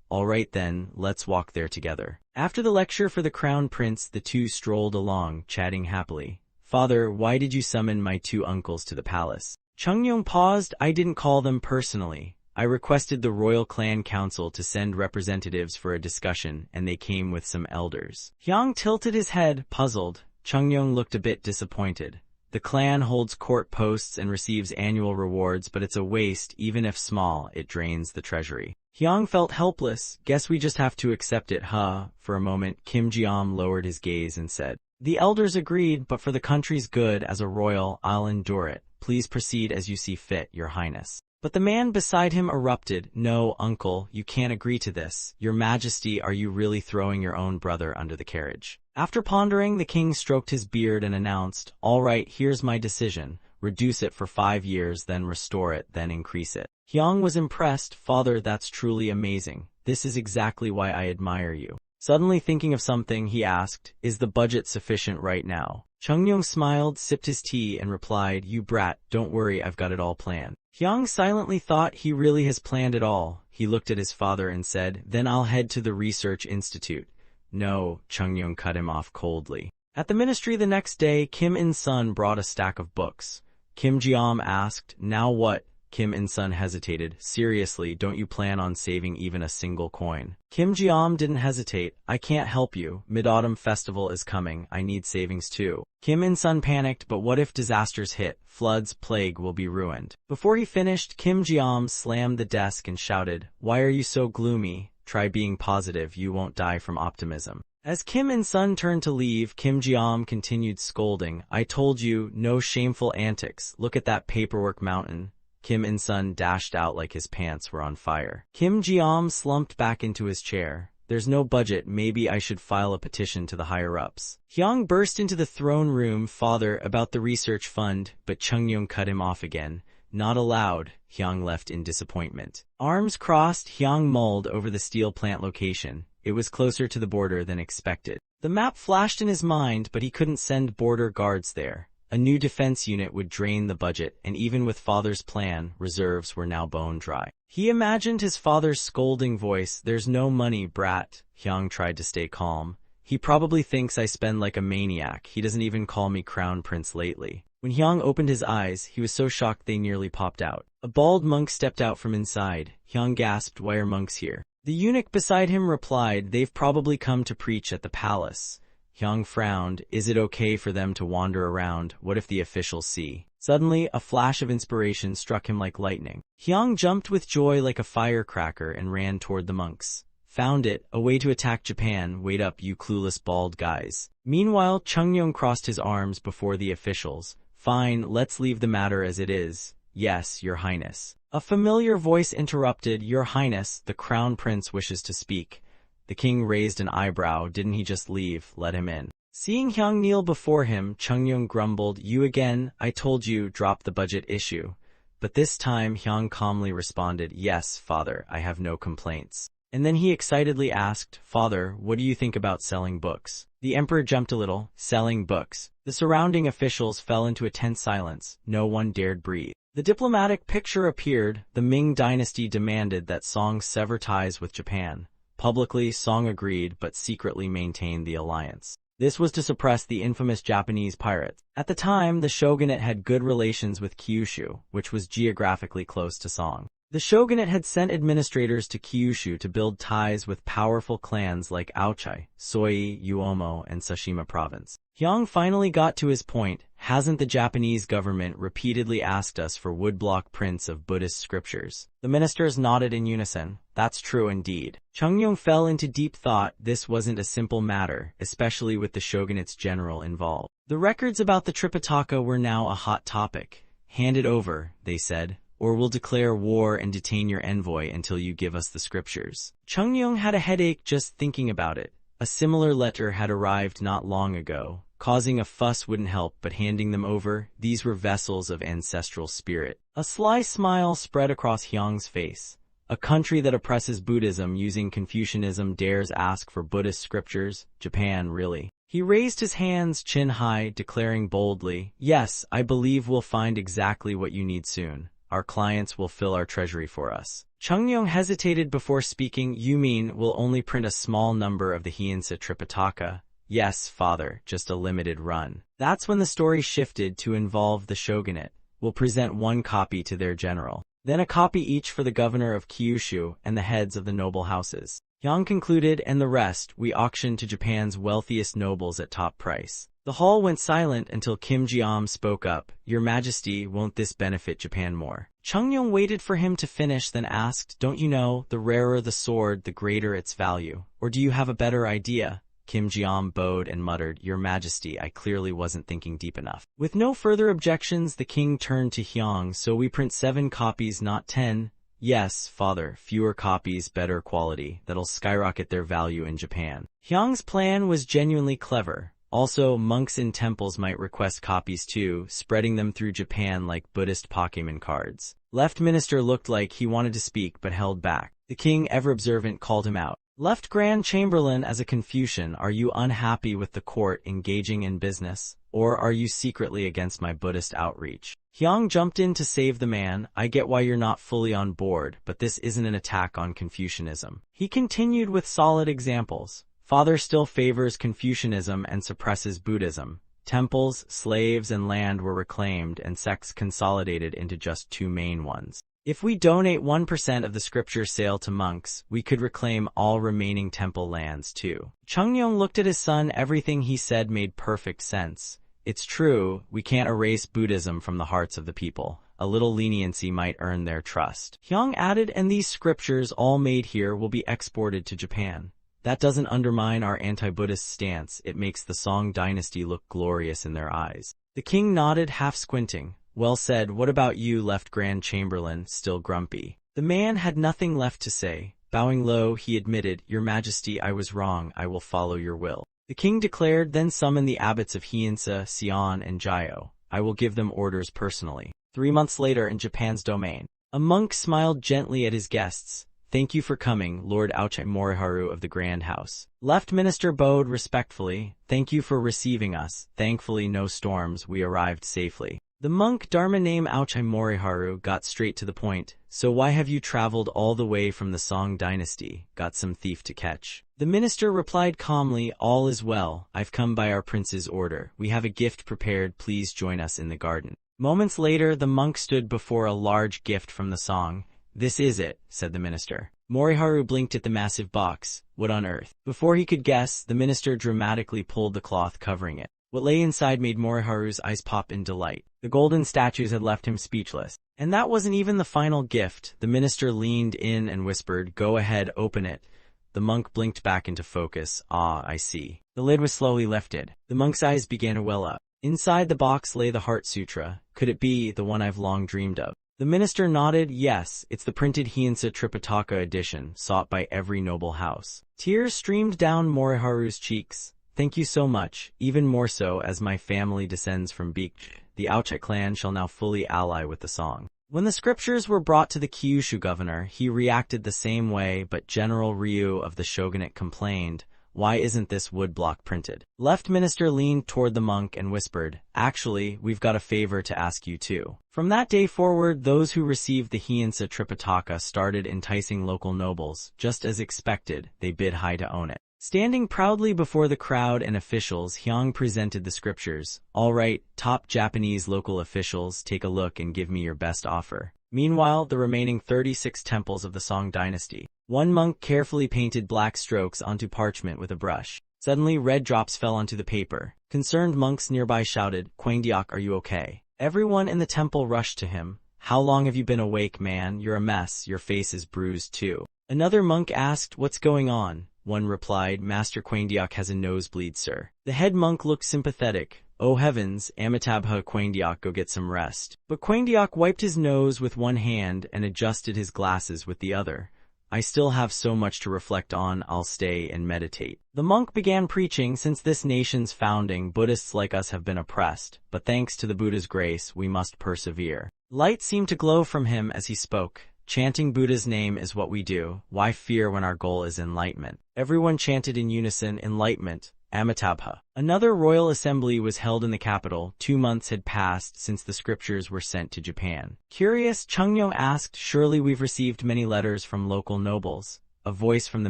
All right then, let's walk there together. After the lecture for the Crown Prince, the two strolled along, chatting happily. Father, why did you summon my two uncles to the palace? Chungyong paused. I didn't call them personally. I requested the royal clan council to send representatives for a discussion, and they came with some elders. Hyang tilted his head, puzzled. Chungyong looked a bit disappointed. The clan holds court posts and receives annual rewards, but it's a waste. Even if small, it drains the treasury. Hyang felt helpless. Guess we just have to accept it, huh? For a moment, Kim Jeom lowered his gaze and said, the elders agreed, but for the country's good, as a royal, I'll endure it. Please proceed as you see fit, your highness. But the man beside him erupted. No, uncle, you can't agree to this. Your majesty, are you really throwing your own brother under the carriage? After pondering, the king stroked his beard and announced, all right, here's my decision. Reduce it for 5 years, then restore it, then increase it. Hyang was impressed. Father, that's truly amazing. This is exactly why I admire you. Suddenly thinking of something, he asked, is the budget sufficient right now? Chungyong smiled, sipped his tea, and replied, you brat, don't worry, I've got it all planned. Hyang silently thought, he really has planned it all. He looked at his father and said, then I'll head to the research institute. No, Chungyong cut him off coldly. At the ministry the next day, Kim In-sun brought a stack of books. Kim Jeom asked, now what? Kim In-sun hesitated. Seriously, don't you plan on saving even a single coin? Kim Jeom didn't hesitate. I can't help you. Mid-Autumn Festival is coming. I need savings too. Kim In-sun panicked, but what if disasters hit? Floods, plague will be ruined. Before he finished, Kim Jeom slammed the desk and shouted, why are you so gloomy? Try being positive. You won't die from optimism. As Kim In-sun turned to leave, Kim Jeom continued scolding. I told you, no shameful antics. Look at that paperwork mountain. Kim In-sun dashed out like his pants were on fire. Kim Jeom slumped back into his chair. There's no budget, maybe I should file a petition to the higher-ups. Hyang burst into the throne room, father, about the research fund, but Chungyong cut him off again. Not allowed, Hyang left in disappointment. Arms crossed, Hyang mulled over the steel plant location. It was closer to the border than expected. The map flashed in his mind, but he couldn't send border guards there. A new defense unit would drain the budget, and even with father's plan, reserves were now bone dry. He imagined his father's scolding voice, there's no money, brat. Hyang tried to stay calm. He probably thinks I spend like a maniac. He doesn't even call me Crown Prince lately. When Hyang opened his eyes, he was so shocked they nearly popped out. A bald monk stepped out from inside. Hyang gasped, why are monks here? The eunuch beside him replied, they've probably come to preach at the palace. Hyang frowned. Is it okay for them to wander around? What if the officials see? Suddenly, a flash of inspiration struck him like lightning. Hyang jumped with joy like a firecracker and ran toward the monks. Found it, a way to attack Japan. Wait up, you clueless bald guys. Meanwhile, Chungyong crossed his arms before the officials. Fine, let's leave the matter as it is. Yes, your highness. A familiar voice interrupted. Your highness, the crown prince wishes to speak. The king raised an eyebrow. Didn't he just leave? Let him in. Seeing Hyang kneel before him, Chungyong grumbled, you again? I told you, drop the budget issue. But this time, Hyang calmly responded, yes, father, I have no complaints. And then he excitedly asked, father, what do you think about selling books? The emperor jumped a little. Selling books. The surrounding officials fell into a tense silence. No one dared breathe. The diplomatic picture appeared. The Ming dynasty demanded that Song sever ties with Japan. Publicly, Song agreed, but secretly maintained the alliance. This was to suppress the infamous Japanese pirates. At the time, the shogunate had good relations with Kyushu, which was geographically close to Song. The shogunate had sent administrators to Kyushu to build ties with powerful clans like Aochai, Soi, Uomo, and Tsushima province. Hyang finally got to his point. hasn't the Japanese government repeatedly asked us for woodblock prints of Buddhist scriptures? The ministers nodded in unison. That's true indeed. Chungyong fell into deep thought. This wasn't a simple matter, especially with the shogunate's general involved. The records about the Tripitaka were now a hot topic. Hand it over, they said, or we'll declare war and detain your envoy until you give us the scriptures. Chungyong had a headache just thinking about it. A similar letter had arrived not long ago. Causing a fuss wouldn't help, but handing them over, these were vessels of ancestral spirit. A sly smile spread across Hyang's face. A country that oppresses Buddhism using Confucianism dares ask for Buddhist scriptures? Japan, really? He raised his hands chin high, declaring boldly, yes, I believe we'll find exactly what you need soon. Our clients will fill our treasury for us. Chungyong hesitated before speaking. You mean we'll only print a small number of the Hyinsa Tripitaka? Yes, father, just a limited run. That's when the story shifted to involve the shogunate. We'll present one copy to their general, then a copy each for the governor of Kyushu and the heads of the noble houses. Hyang concluded, and the rest we auctioned to Japan's wealthiest nobles at top price. The hall went silent until Kim Ji-am spoke up. Your Majesty, won't this benefit Japan more? Chungyong waited for him to finish, then asked, don't you know, the rarer the sword, the greater its value? Or do you have a better idea? Kim Ji-am bowed and muttered, Your Majesty, I clearly wasn't thinking deep enough. With no further objections, the king turned to Hyang. So we print 7 copies, not 10? Yes, father, fewer copies, better quality. That'll skyrocket their value in Japan. Hyang's plan was genuinely clever. Also, monks in temples might request copies too, spreading them through Japan like Buddhist Pokemon cards. Left Minister looked like he wanted to speak but held back. The king, ever observant, called him out. Left Grand Chamberlain, as a Confucian, are you unhappy with the court engaging in business, or are you secretly against my Buddhist outreach? Hyang jumped in to save the man. I get why you're not fully on board, but this isn't an attack on Confucianism. He continued with solid examples. Father still favors Confucianism and suppresses Buddhism. Temples, slaves, and land were reclaimed and sects consolidated into just 2 main ones. If we donate 1% of the scripture sale to monks, we could reclaim all remaining temple lands too. Chungyong looked at his son. Everything he said made perfect sense. It's true, we can't erase Buddhism from the hearts of the people. A little leniency might earn their trust. Hyang added, and these scriptures, all made here, will be exported to Japan. That doesn't undermine our anti-Buddhist stance. It makes the Song dynasty look glorious in their eyes. The king nodded, half squinting. Well said. What about you, Left Grand Chamberlain, still grumpy? The man had nothing left to say. Bowing low, he admitted, Your Majesty, I was wrong. I will follow your will. The king declared, then summon the abbots of Hyinsa, Sion, and Jio. I will give them orders personally. 3 months later, in Japan's domain, a monk smiled gently at his guests. Thank you for coming, Lord Aochai Moriharu of the Grand House. Left Minister bowed respectfully. Thank you for receiving us. Thankfully, no storms. We arrived safely. The monk, Dharma name Aochai Moriharu, got straight to the point. So why have you traveled all the way from the Song dynasty? Got some thief to catch? The minister replied calmly, All is well. I've come by our prince's order. We have a gift prepared. Please join us in the garden. Moments later, the monk stood before a large gift from the Song. This is it, said the minister. Moriharu blinked at the massive box. What on earth? Before he could guess, the minister dramatically pulled the cloth covering it. What lay inside made Moriharu's eyes pop in delight. The golden statues had left him speechless. And that wasn't even the final gift. The minister leaned in and whispered, Go ahead, open it. The monk blinked back into focus. Ah, I see. The lid was slowly lifted. The monk's eyes began to well up. Inside the box lay the Heart Sutra. Could it be the one I've long dreamed of? The minister nodded. Yes, it's the printed Hyinsa Tripitaka edition, sought by every noble house. Tears streamed down Moriharu's cheeks. Thank you so much, even more so as my family descends from Beek. The Aochai clan shall now fully ally with the Song. When the scriptures were brought to the Kyushu governor, he reacted the same way, but General Ryu of the shogunate complained, Why isn't this woodblock printed? Left Minister leaned toward the monk and whispered, Actually, we've got a favor to ask you too. From that day forward, those who received the Hyinsa Tripitaka started enticing local nobles. Just as expected, they bid high to own it. Standing proudly before the crowd and officials, Hyang presented the scriptures. All right, top Japanese local officials, take a look and give me your best offer. Meanwhile, the remaining 36 temples of the Song dynasty. One monk carefully painted black strokes onto parchment with a brush. Suddenly, red drops fell onto the paper. Concerned monks nearby shouted, Kwangdiok, are you okay? Everyone in the temple rushed to him. How long have you been awake, man? You're a mess. Your face is bruised too. Another monk asked, what's going on? One replied, Master Kwangdiok has a nosebleed, sir. The head monk looked sympathetic. Oh heavens, Amitabha Kwangdiok, go get some rest. But Kwangdiok wiped his nose with one hand and adjusted his glasses with the other. I still have so much to reflect on, I'll stay and meditate. The monk began preaching, since this nation's founding, Buddhists like us have been oppressed, but thanks to the Buddha's grace, we must persevere. Light seemed to glow from him as he spoke. Chanting Buddha's name is what we do. Why fear when our goal is enlightenment? Everyone chanted in unison, enlightenment, Amitabha. Another royal assembly was held in the capital. 2 months had passed since the scriptures were sent to Japan. Curious, Chungnyo asked, surely we've received many letters from local nobles. A voice from the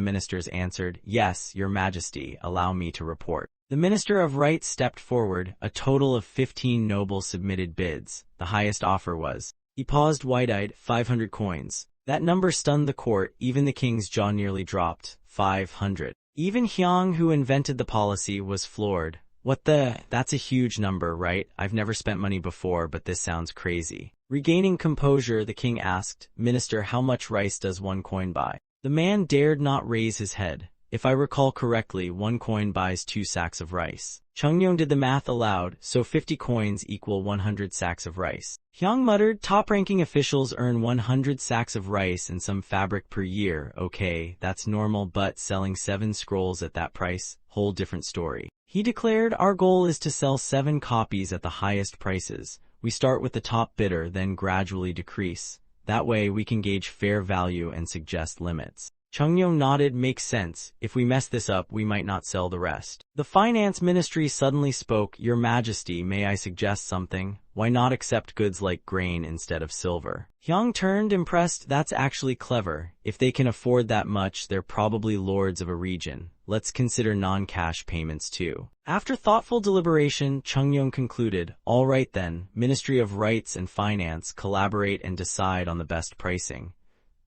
ministers answered, yes, your majesty, allow me to report. The Minister of Rights stepped forward. A total of 15 nobles submitted bids. The highest offer was. He paused wide-eyed, 500 coins. That number stunned the court. Even the king's jaw nearly dropped. 500. Even Hyang, who invented the policy, was floored. What the? That's a huge number, right? I've never spent money before, but this sounds crazy. Regaining composure, the king asked, Minister, how much rice does 1 coin buy? The man dared not raise his head. If I recall correctly, 1 coin buys 2 sacks of rice. Chungnyeong did the math aloud, so 50 coins equal 100 sacks of rice. Hyang muttered, top-ranking officials earn 100 sacks of rice and some fabric per year. Okay, that's normal, but selling 7 scrolls at that price? Whole different story. He declared, our goal is to sell 7 copies at the highest prices. We start with the top bidder, then gradually decrease. That way we can gauge fair value and suggest limits. Chungnyeong nodded, makes sense. If we mess this up, we might not sell the rest. The finance ministry suddenly spoke, Your Majesty, may I suggest something? Why not accept goods like grain instead of silver? Hyang turned, impressed, that's actually clever. If they can afford that much, they're probably lords of a region. Let's consider non-cash payments too. After thoughtful deliberation, Chungnyeong concluded, all right then, Ministry of Rights and Finance, collaborate and decide on the best pricing.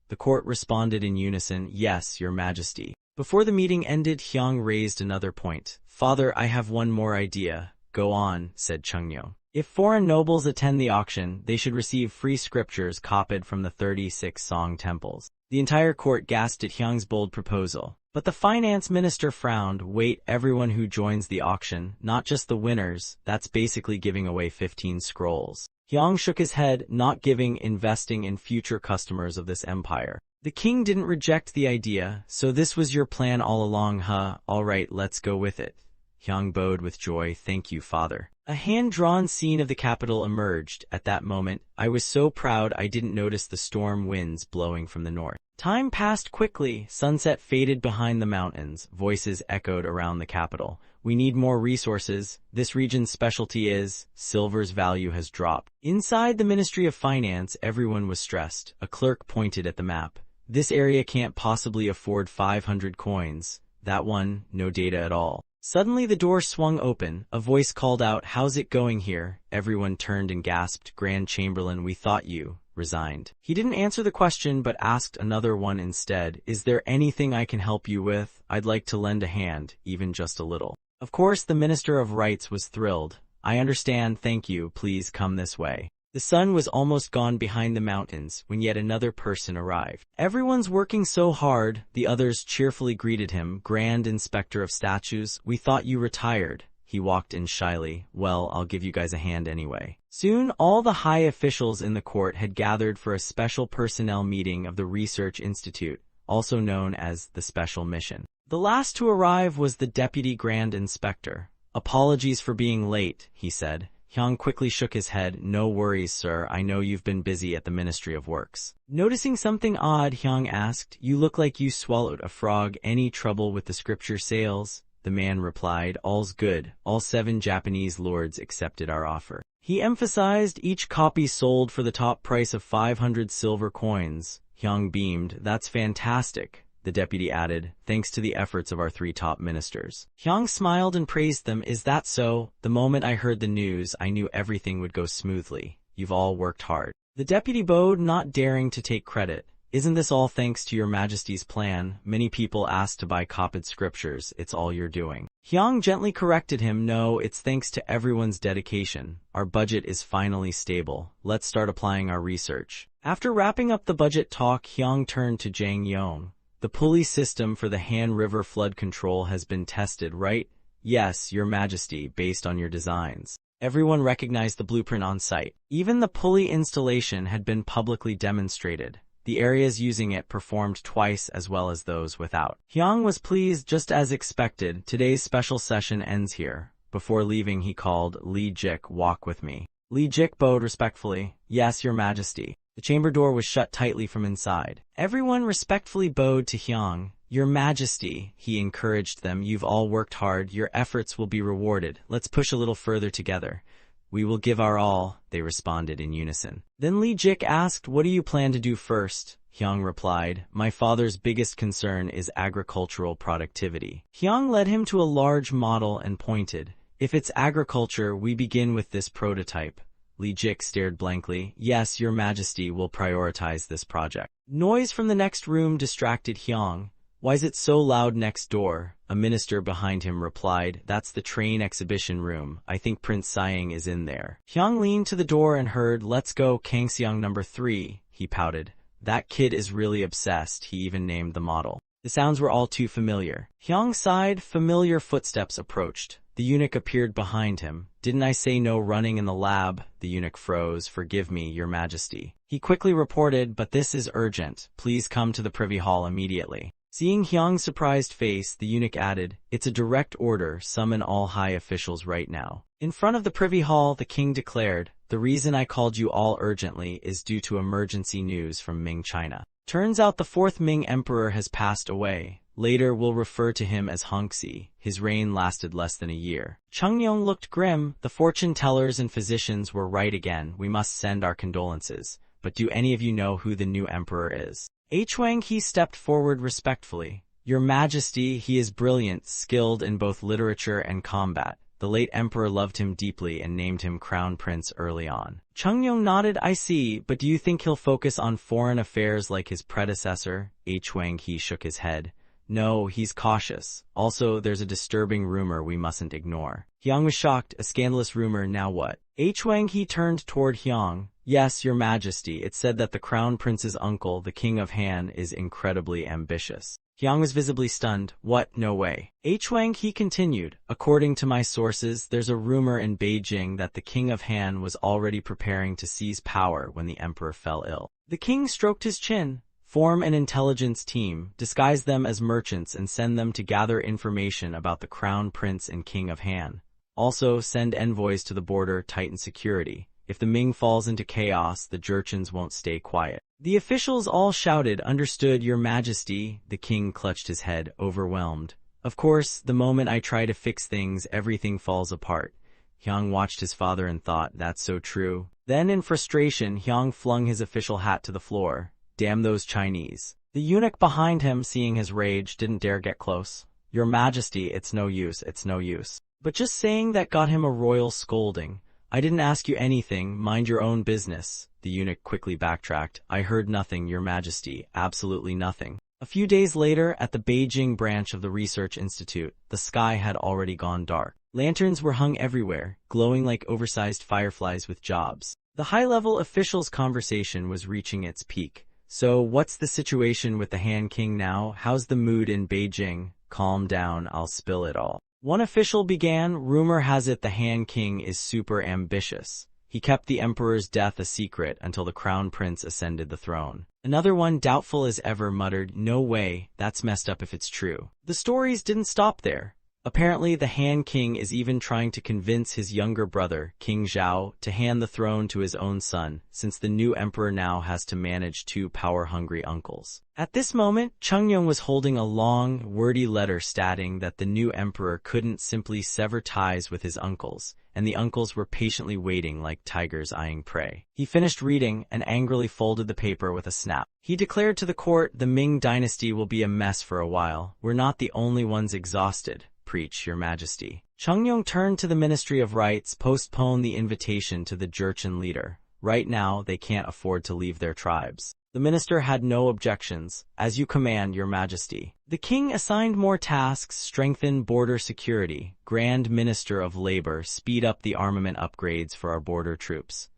The court responded in unison, yes, your majesty. Before the meeting ended, Hyang raised another point. Father, I have one more idea. Go on, said Chungnyeong. If foreign nobles attend the auction, they should receive free scriptures copied from the 36 Song temples. The entire court gasped at Hyang's bold proposal. But the finance minister frowned, wait, everyone who joins the auction, not just the winners, that's basically giving away 15 scrolls. Hyang shook his head, not giving, investing in future customers of this empire. The king didn't reject the idea, so this was your plan all along, huh? All right, let's go with it. Hyang bowed with joy, thank you, father. A hand-drawn scene of the capital emerged. At that moment, I was so proud I didn't notice the storm winds blowing from the north. Time passed quickly, sunset faded behind the mountains, voices echoed around the capital. We need more resources. This region's specialty is, silver's value has dropped. Inside the Ministry of Finance, everyone was stressed. A clerk pointed at the map. This area can't possibly afford 500 coins. That one, no data at all. Suddenly the door swung open. A voice called out, how's it going here? Everyone turned and gasped, Grand Chamberlain, we thought you resigned. He didn't answer the question but asked another one instead. Is there anything I can help you with? I'd like to lend a hand, even just a little. Of course, the Minister of Rights was thrilled. I understand, thank you, please come this way. The sun was almost gone behind the mountains when yet another person arrived. Everyone's working so hard, the others cheerfully greeted him. Grand Inspector of Statues, we thought you retired. He walked in shyly. Well, I'll give you guys a hand anyway. Soon, all the high officials in the court had gathered for a special personnel meeting of the Research Institute, also known as the Special Mission. The last to arrive was the Deputy Grand Inspector. Apologies for being late, he said. Hyang quickly shook his head. No worries, sir. I know you've been busy at the Ministry of Works. Noticing something odd, Hyang asked, you look like you swallowed a frog. Any trouble with the scripture sales? The man replied, all's good. All 7 Japanese lords accepted our offer. He emphasized each copy sold for the top price of 500 silver coins. Hyang beamed. That's fantastic. The deputy added, thanks to the efforts of our 3 top ministers. Hyang smiled and praised them. Is that so? The moment I heard the news, I knew everything would go smoothly. You've all worked hard. The deputy bowed, not daring to take credit. Isn't this all thanks to your majesty's plan? Many people ask to buy copied scriptures, it's all you're doing. Hyang gently corrected him, no, it's thanks to everyone's dedication. Our budget is finally stable. Let's start applying our research. After wrapping up the budget talk, Hyang turned to Jang Yong. The pulley system for the Han River flood control has been tested, right? Yes, your majesty, based on your designs. Everyone recognized the blueprint on site. Even the pulley installation had been publicly demonstrated. The areas using it performed twice as well as those without. Hyang was pleased, just as expected. Today's special session ends here. Before leaving, he called Li Jik, walk with me. Li Jik bowed respectfully. Yes, your majesty. The chamber door was shut tightly from inside. Everyone respectfully bowed to Hyang. Your majesty, he encouraged them, you've all worked hard, your efforts will be rewarded. Let's push a little further together. We will give our all, they responded in unison. Then Li Jik asked, what do you plan to do first? Hyang replied, my father's biggest concern is agricultural productivity. Hyang led him to a large model and pointed, if it's agriculture, we begin with this prototype. Li Jik stared blankly. Yes, your majesty will prioritize this project. Noise from the next room distracted Hyang. Why is it so loud next door? A minister behind him replied, that's the train exhibition room. I think Prince Siang is in there. Hyang leaned to the door and heard, let's go, Kangseong number 3. He pouted. That kid is really obsessed. He even named the model. The sounds were all too familiar. Hyang sighed. Familiar footsteps approached. The eunuch appeared behind him. Didn't I say no running in the lab? The eunuch froze. Forgive me, your majesty. He quickly reported, but this is urgent. Please come to the privy hall immediately. Seeing Hyang's surprised face, the eunuch added, it's a direct order, summon all high officials right now. In front of the privy hall, the king declared, the reason I called you all urgently is due to emergency news from Ming China. Turns out the 4th Ming emperor has passed away. Later we'll refer to him as Hongxi. His reign lasted less than a year. Changyong looked grim. The fortune tellers and physicians were right again. We must send our condolences. But do any of you know who the new emperor is? Huang He stepped forward respectfully. Your majesty, he is brilliant, skilled in both literature and combat. The late emperor loved him deeply and named him crown prince early on. Changyong nodded, I see, but do you think he'll focus on foreign affairs like his predecessor? Huang He shook his head. No, he's cautious. Also, there's a disturbing rumor we mustn't ignore. Hyang was shocked. A scandalous rumor, now what? Huang He turned toward Hyang. Yes, your majesty, it said that the crown prince's uncle, the king of Han, is incredibly ambitious. Hyang was visibly stunned. What? No way. Huang He continued. According to my sources, there's a rumor in Beijing that the king of Han was already preparing to seize power when the emperor fell ill. The king stroked his chin. Form an intelligence team, disguise them as merchants and send them to gather information about the crown prince and king of Han. Also, send envoys to the border, tighten security. If the Ming falls into chaos, the Jurchens won't stay quiet. The officials all shouted, understood, your majesty. The king clutched his head, overwhelmed. Of course, the moment I try to fix things, everything falls apart. Hyang watched his father and thought, that's so true. Then in frustration, Hyang flung his official hat to the floor. Damn those Chinese. The eunuch behind him, seeing his rage, didn't dare get close. Your majesty, it's no use, it's no use. But just saying that got him a royal scolding. I didn't ask you anything, mind your own business. The eunuch quickly backtracked. I heard nothing, your majesty, absolutely nothing. A few days later, at the Beijing branch of the Research Institute, the sky had already gone dark. Lanterns were hung everywhere, glowing like oversized fireflies with jobs. The high-level officials' conversation was reaching its peak. So, what's the situation with the Han King now? How's the mood in Beijing? Calm down, I'll spill it all. One official began, rumor has it the Han King is super ambitious. He kept the emperor's death a secret until the crown prince ascended the throne. Another one, doubtful as ever, muttered, no way, that's messed up if it's true. The stories didn't stop there. Apparently, the Han King is even trying to convince his younger brother, King Zhao, to hand the throne to his own son, since the new emperor now has to manage 2 power-hungry uncles. At this moment, Changyong was holding a long, wordy letter stating that the new emperor couldn't simply sever ties with his uncles, and the uncles were patiently waiting like tigers eyeing prey. He finished reading and angrily folded the paper with a snap. He declared to the court, the Ming dynasty will be a mess for a while. We're not the only ones exhausted. Preach, your majesty. Changyong turned to the Ministry of Rights, postpone the invitation to the Jurchen leader. Right now, they can't afford to leave their tribes. The minister had no objections. "As you command, your majesty." The king assigned more tasks: strengthen border security, Grand Minister of Labor, speed up the armament upgrades for our border troops.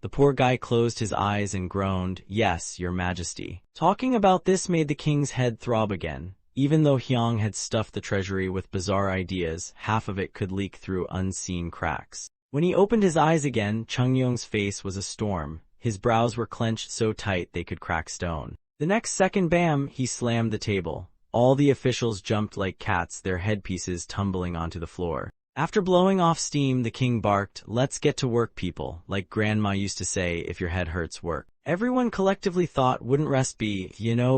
The poor guy closed his eyes and groaned, "Yes, your majesty." Talking about this made the king's head throb again. Even though Hyang had stuffed the treasury with bizarre ideas, half of it could leak through unseen cracks. When he opened his eyes again, Chungyong's face was a storm. His brows were clenched so tight they could crack stone. The next second, bam, he slammed the table. All the officials jumped like cats, their headpieces tumbling onto the floor. After blowing off steam, the king barked, "Let's get to work, people. Like Grandma used to say, if your head hurts, work." Everyone collectively thought, wouldn't rest be,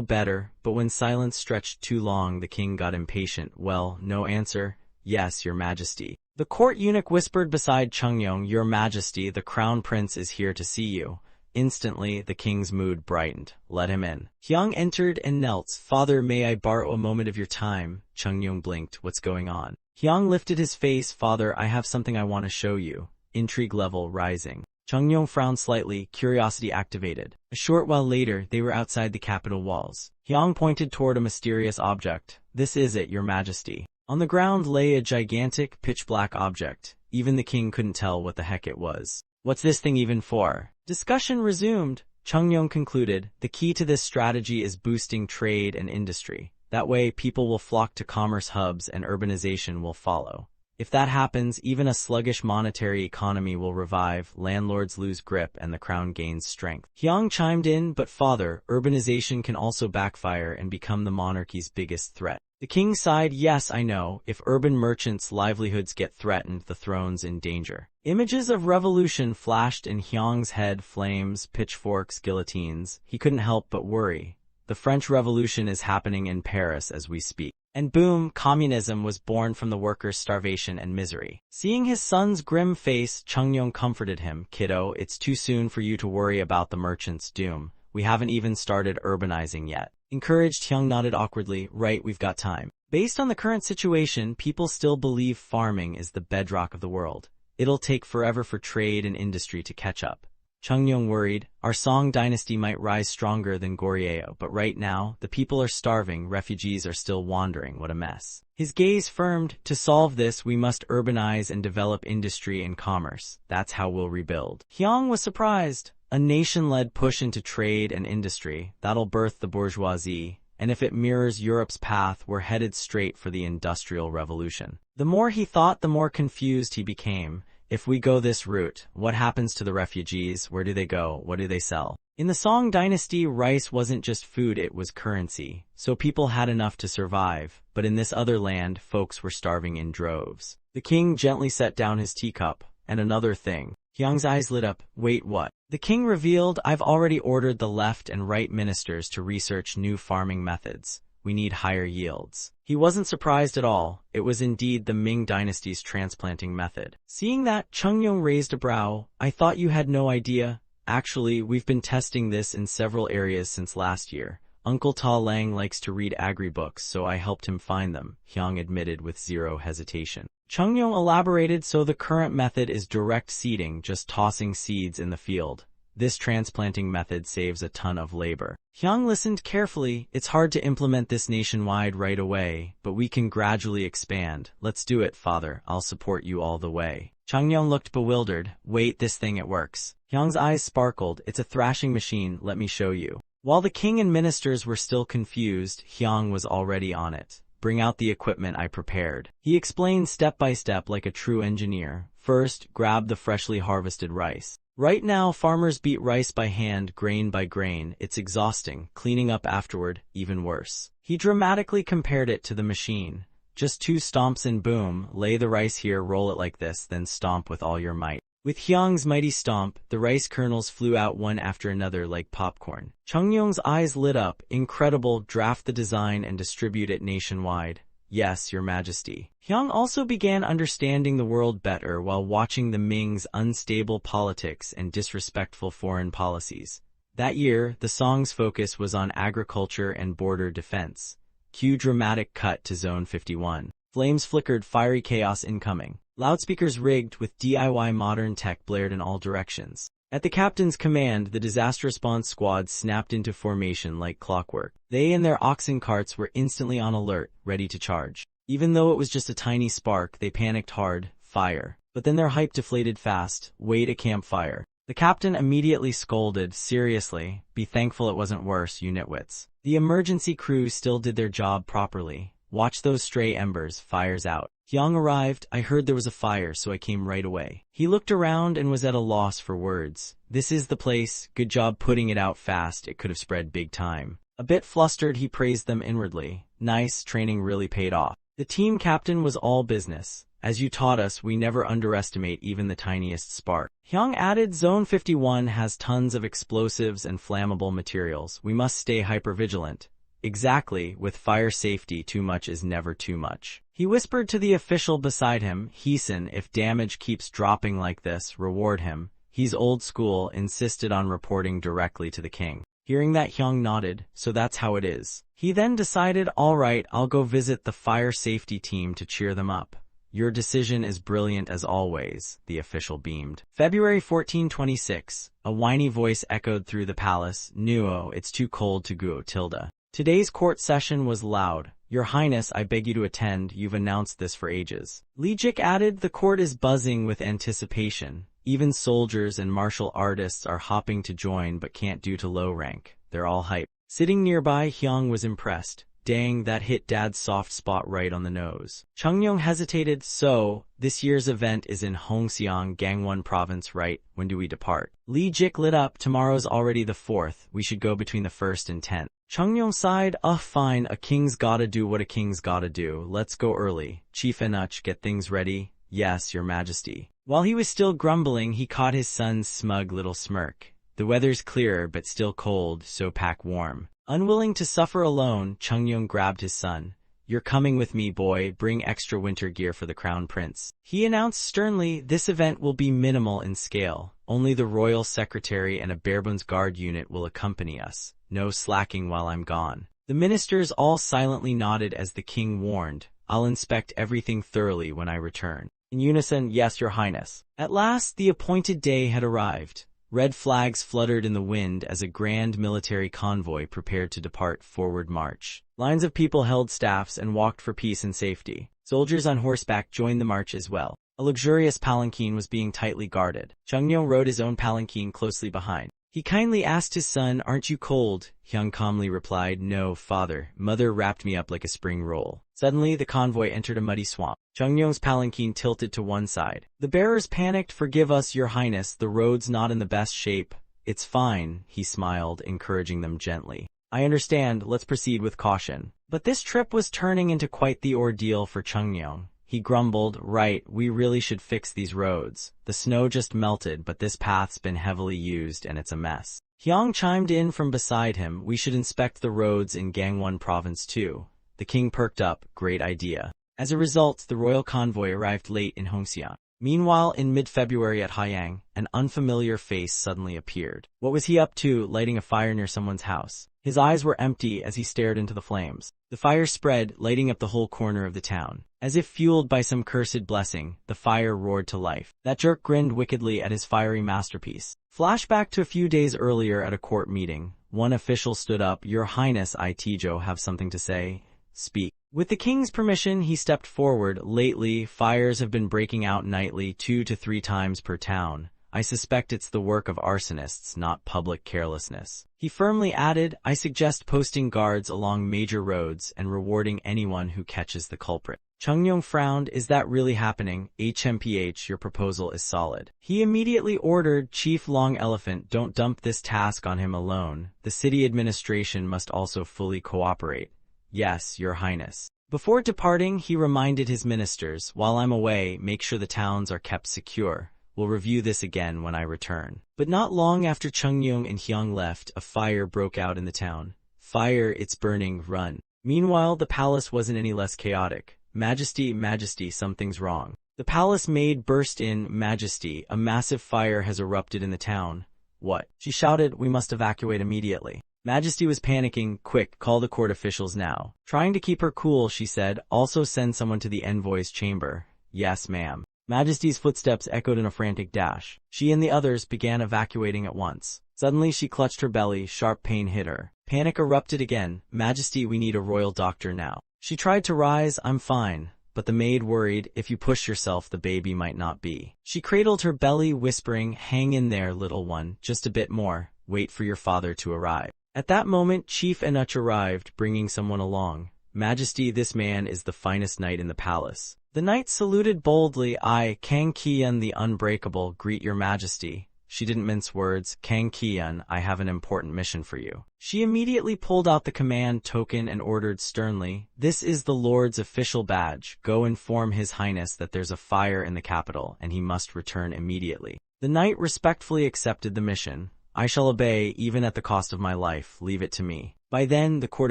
better, but when silence stretched too long, the king got impatient. "Well, no answer." "Yes, your majesty." The court eunuch whispered beside Chungyong, "Your majesty, the crown prince is here to see you." Instantly, the king's mood brightened. "Let him in." Hyang entered and knelt. "Father, may I borrow a moment of your time?" Chungyong blinked. "What's going on?" Hyang lifted his face. "Father, I have something I want to show you." Intrigue level rising. Chungyong frowned slightly, curiosity activated. A short while later, they were outside the capital walls. Hyang pointed toward a mysterious object. "This is it, your majesty." On the ground lay a gigantic, pitch-black object. Even the king couldn't tell what the heck it was. "What's this thing even for?" Discussion resumed. Chungyong concluded, "The key to this strategy is boosting trade and industry. That way, people will flock to commerce hubs and urbanization will follow. If that happens, even a sluggish monetary economy will revive, landlords lose grip, and the crown gains strength." Hyang chimed in, "But father, urbanization can also backfire and become the monarchy's biggest threat." The king sighed. "Yes, I know. If urban merchants' livelihoods get threatened, the throne's in danger." Images of revolution flashed in Hyang's head: flames, pitchforks, guillotines. He couldn't help but worry. The French Revolution is happening in Paris as we speak. And boom, communism was born from the workers' starvation and misery. Seeing his son's grim face, Chungyong comforted him. "Kiddo, it's too soon for you to worry about the merchants' doom. We haven't even started urbanizing yet." Encouraged, Hyang nodded awkwardly. "Right, we've got time." Based on the current situation, people still believe farming is the bedrock of the world. It'll take forever for trade and industry to catch up. Chungyong worried, "Our Song dynasty might rise stronger than Goryeo, but right now, the people are starving, refugees are still wandering, what a mess." His gaze firmed. "To solve this, we must urbanize and develop industry and commerce. That's how we'll rebuild." Hyang was surprised. A nation-led push into trade and industry, that'll birth the bourgeoisie, and if it mirrors Europe's path, we're headed straight for the Industrial Revolution. The more he thought, the more confused he became. If we go this route, what happens to the refugees? Where do they go? What do they sell? In the Song dynasty, rice wasn't just food, it was currency. So people had enough to survive. But in this other land, folks were starving in droves. The king gently set down his teacup. "And another thing." Hyang's eyes lit up. "Wait, what?" The king revealed, "I've already ordered the left and right ministers to research new farming methods. We need higher yields." He wasn't surprised at all. It was indeed the Ming dynasty's transplanting method. Seeing that, Chungyong raised a brow. "I thought you had no idea." "Actually, we've been testing this in several areas since last year. Uncle Ta Lang likes to read agri-books, so I helped him find them," Hyang admitted with zero hesitation. Chungyong elaborated, "So the current method is direct seeding, just tossing seeds in the field. This transplanting method saves a ton of labor." Hyang listened carefully. "It's hard to implement this nationwide right away, but we can gradually expand. Let's do it, father. I'll support you all the way." Chungyong looked bewildered. "Wait, this thing, it works." Hyang's eyes sparkled. "It's a thrashing machine. Let me show you." While the king and ministers were still confused, Hyang was already on it. "Bring out the equipment I prepared." He explained step by step like a true engineer. "First, grab the freshly harvested rice. Right now, farmers beat rice by hand, grain by grain. It's exhausting. Cleaning up afterward, even worse." He dramatically compared it to the machine. "Just 2 stomps and boom, lay the rice here, roll it like this, then stomp with all your might." With Hyang's mighty stomp, the rice kernels flew out one after another like popcorn. Chungyong's eyes lit up. "Incredible, draft the design and distribute it nationwide." "Yes, your majesty." Hyang also began understanding the world better while watching the Ming's unstable politics and disrespectful foreign policies. That year, the Song's focus was on agriculture and border defense. Cue dramatic cut to Zone 51. Flames flickered, fiery chaos incoming. Loudspeakers rigged with DIY modern tech blared in all directions. At the captain's command, the disaster response squad snapped into formation like clockwork. They and their oxen carts were instantly on alert, ready to charge. Even though it was just a tiny spark, they panicked hard. Fire. But then their hype deflated fast. Wait, a campfire. The captain immediately scolded, seriously, be thankful it wasn't worse, you nitwits. The emergency crew still did their job properly. Watch those stray embers, fire's out. Hyung arrived, I heard there was a fire, so I came right away. He looked around and was at a loss for words. This is the place, good job putting it out fast, it could have spread big time. A bit flustered, he praised them inwardly. Nice, training really paid off. The team captain was all business. As you taught us, we never underestimate even the tiniest spark. Hyung added, Zone 51 has tons of explosives and flammable materials. We must stay hypervigilant. Exactly, with fire safety, too much is never too much. He whispered to the official beside him, Heeson, if damage keeps dropping like this, reward him. He's old school, insisted on reporting directly to the king. Hearing that, Hyung nodded, so that's how it is. He then decided, all right, I'll go visit the fire safety team to cheer them up. Your decision is brilliant as always, the official beamed. February 1426, a whiny voice echoed through the palace, Nuo, it's too cold to go, tilde. Today's court session was loud. Your Highness, I beg you to attend, you've announced this for ages. Lee Jik added, the court is buzzing with anticipation. Even soldiers and martial artists are hopping to join but can't due to low rank. They're all hype. Sitting nearby, Hyung was impressed. Dang, that hit Dad's soft spot right on the nose. Chungyong hesitated, so, this year's event is in Hongseong, Gangwon Province, right? When do we depart? Lee Jik lit up, tomorrow's already the 4th, we should go between the 1st and 10th. Chungyong sighed, fine, a king's gotta do what a king's gotta do, let's go early. Chief Enuch, get things ready? Yes, your majesty. While he was still grumbling, he caught his son's smug little smirk. The weather's clear but still cold, so pack warm. Unwilling to suffer alone, Chungyong grabbed his son. You're coming with me, boy, bring extra winter gear for the crown prince. He announced sternly, this event will be minimal in scale. Only the royal secretary and a barebones guard unit will accompany us. No slacking while I'm gone. The ministers all silently nodded as the king warned, I'll inspect everything thoroughly when I return. In unison, yes, your highness. At last, the appointed day had arrived. Red flags fluttered in the wind as a grand military convoy prepared to depart forward march. Lines of people held staffs and walked for peace and safety. Soldiers on horseback joined the march as well. A luxurious palanquin was being tightly guarded. Chungyong rode his own palanquin closely behind. He kindly asked his son, aren't you cold? Hyung calmly replied, no, father. Mother wrapped me up like a spring roll. Suddenly, the convoy entered a muddy swamp. Chungyong's palanquin tilted to one side. The bearers panicked, forgive us, your highness, the road's not in the best shape. It's fine, he smiled, encouraging them gently. I understand, let's proceed with caution. But this trip was turning into quite the ordeal for Chungyong. He grumbled, right, we really should fix these roads. The snow just melted, but this path's been heavily used and it's a mess. Hyung chimed in from beside him, we should inspect the roads in Gangwon Province too. The king perked up, great idea. As a result, the royal convoy arrived late in Hongseong. Meanwhile, in mid-February at Haiyang, an unfamiliar face suddenly appeared. What was he up to, lighting a fire near someone's house? His eyes were empty as he stared into the flames. The fire spread, lighting up the whole corner of the town. As if fueled by some cursed blessing, the fire roared to life. That jerk grinned wickedly at his fiery masterpiece. Flashback to a few days earlier at a court meeting. One official stood up, Your Highness, Itijo have something to say. Speak. With the king's permission, he stepped forward. Lately, fires have been breaking out nightly 2 to 3 times per town. I suspect it's the work of arsonists, not public carelessness. He firmly added, I suggest posting guards along major roads and rewarding anyone who catches the culprit. Chungyong frowned, is that really happening? HMPH, your proposal is solid. He immediately ordered, Chief Long Elephant, don't dump this task on him alone. The city administration must also fully cooperate. Yes, your highness. Before departing, he reminded his ministers, while I'm away, make sure the towns are kept secure. We'll review this again when I return. But not long after Chungyong and Hyung left, a fire broke out in the town. Fire, it's burning, run. Meanwhile, the palace wasn't any less chaotic. Majesty, Majesty, something's wrong. The palace maid burst in, Majesty, a massive fire has erupted in the town. What? She shouted, we must evacuate immediately. Majesty was panicking, quick, call the court officials now. Trying to keep her cool, she said, also send someone to the envoy's chamber. Yes, ma'am. Majesty's footsteps echoed in a frantic dash. She and the others began evacuating at once. Suddenly she clutched her belly, sharp pain hit her. Panic erupted again. Majesty, we need a royal doctor now. She tried to rise, I'm fine. But the maid worried, if you push yourself the baby might not be. She cradled her belly, whispering, hang in there, little one, just a bit more, wait for your father to arrive. At that moment Chief Enuch arrived, bringing someone along. Majesty, this man is the finest knight in the palace. The knight saluted boldly, I, Kang Kian the Unbreakable, greet your majesty. She didn't mince words, Kang Kian, I have an important mission for you. She immediately pulled out the command token and ordered sternly, this is the Lord's official badge. Go inform His Highness that there's a fire in the capital and he must return immediately. The knight respectfully accepted the mission. I shall obey, even at the cost of my life, leave it to me. By then, the court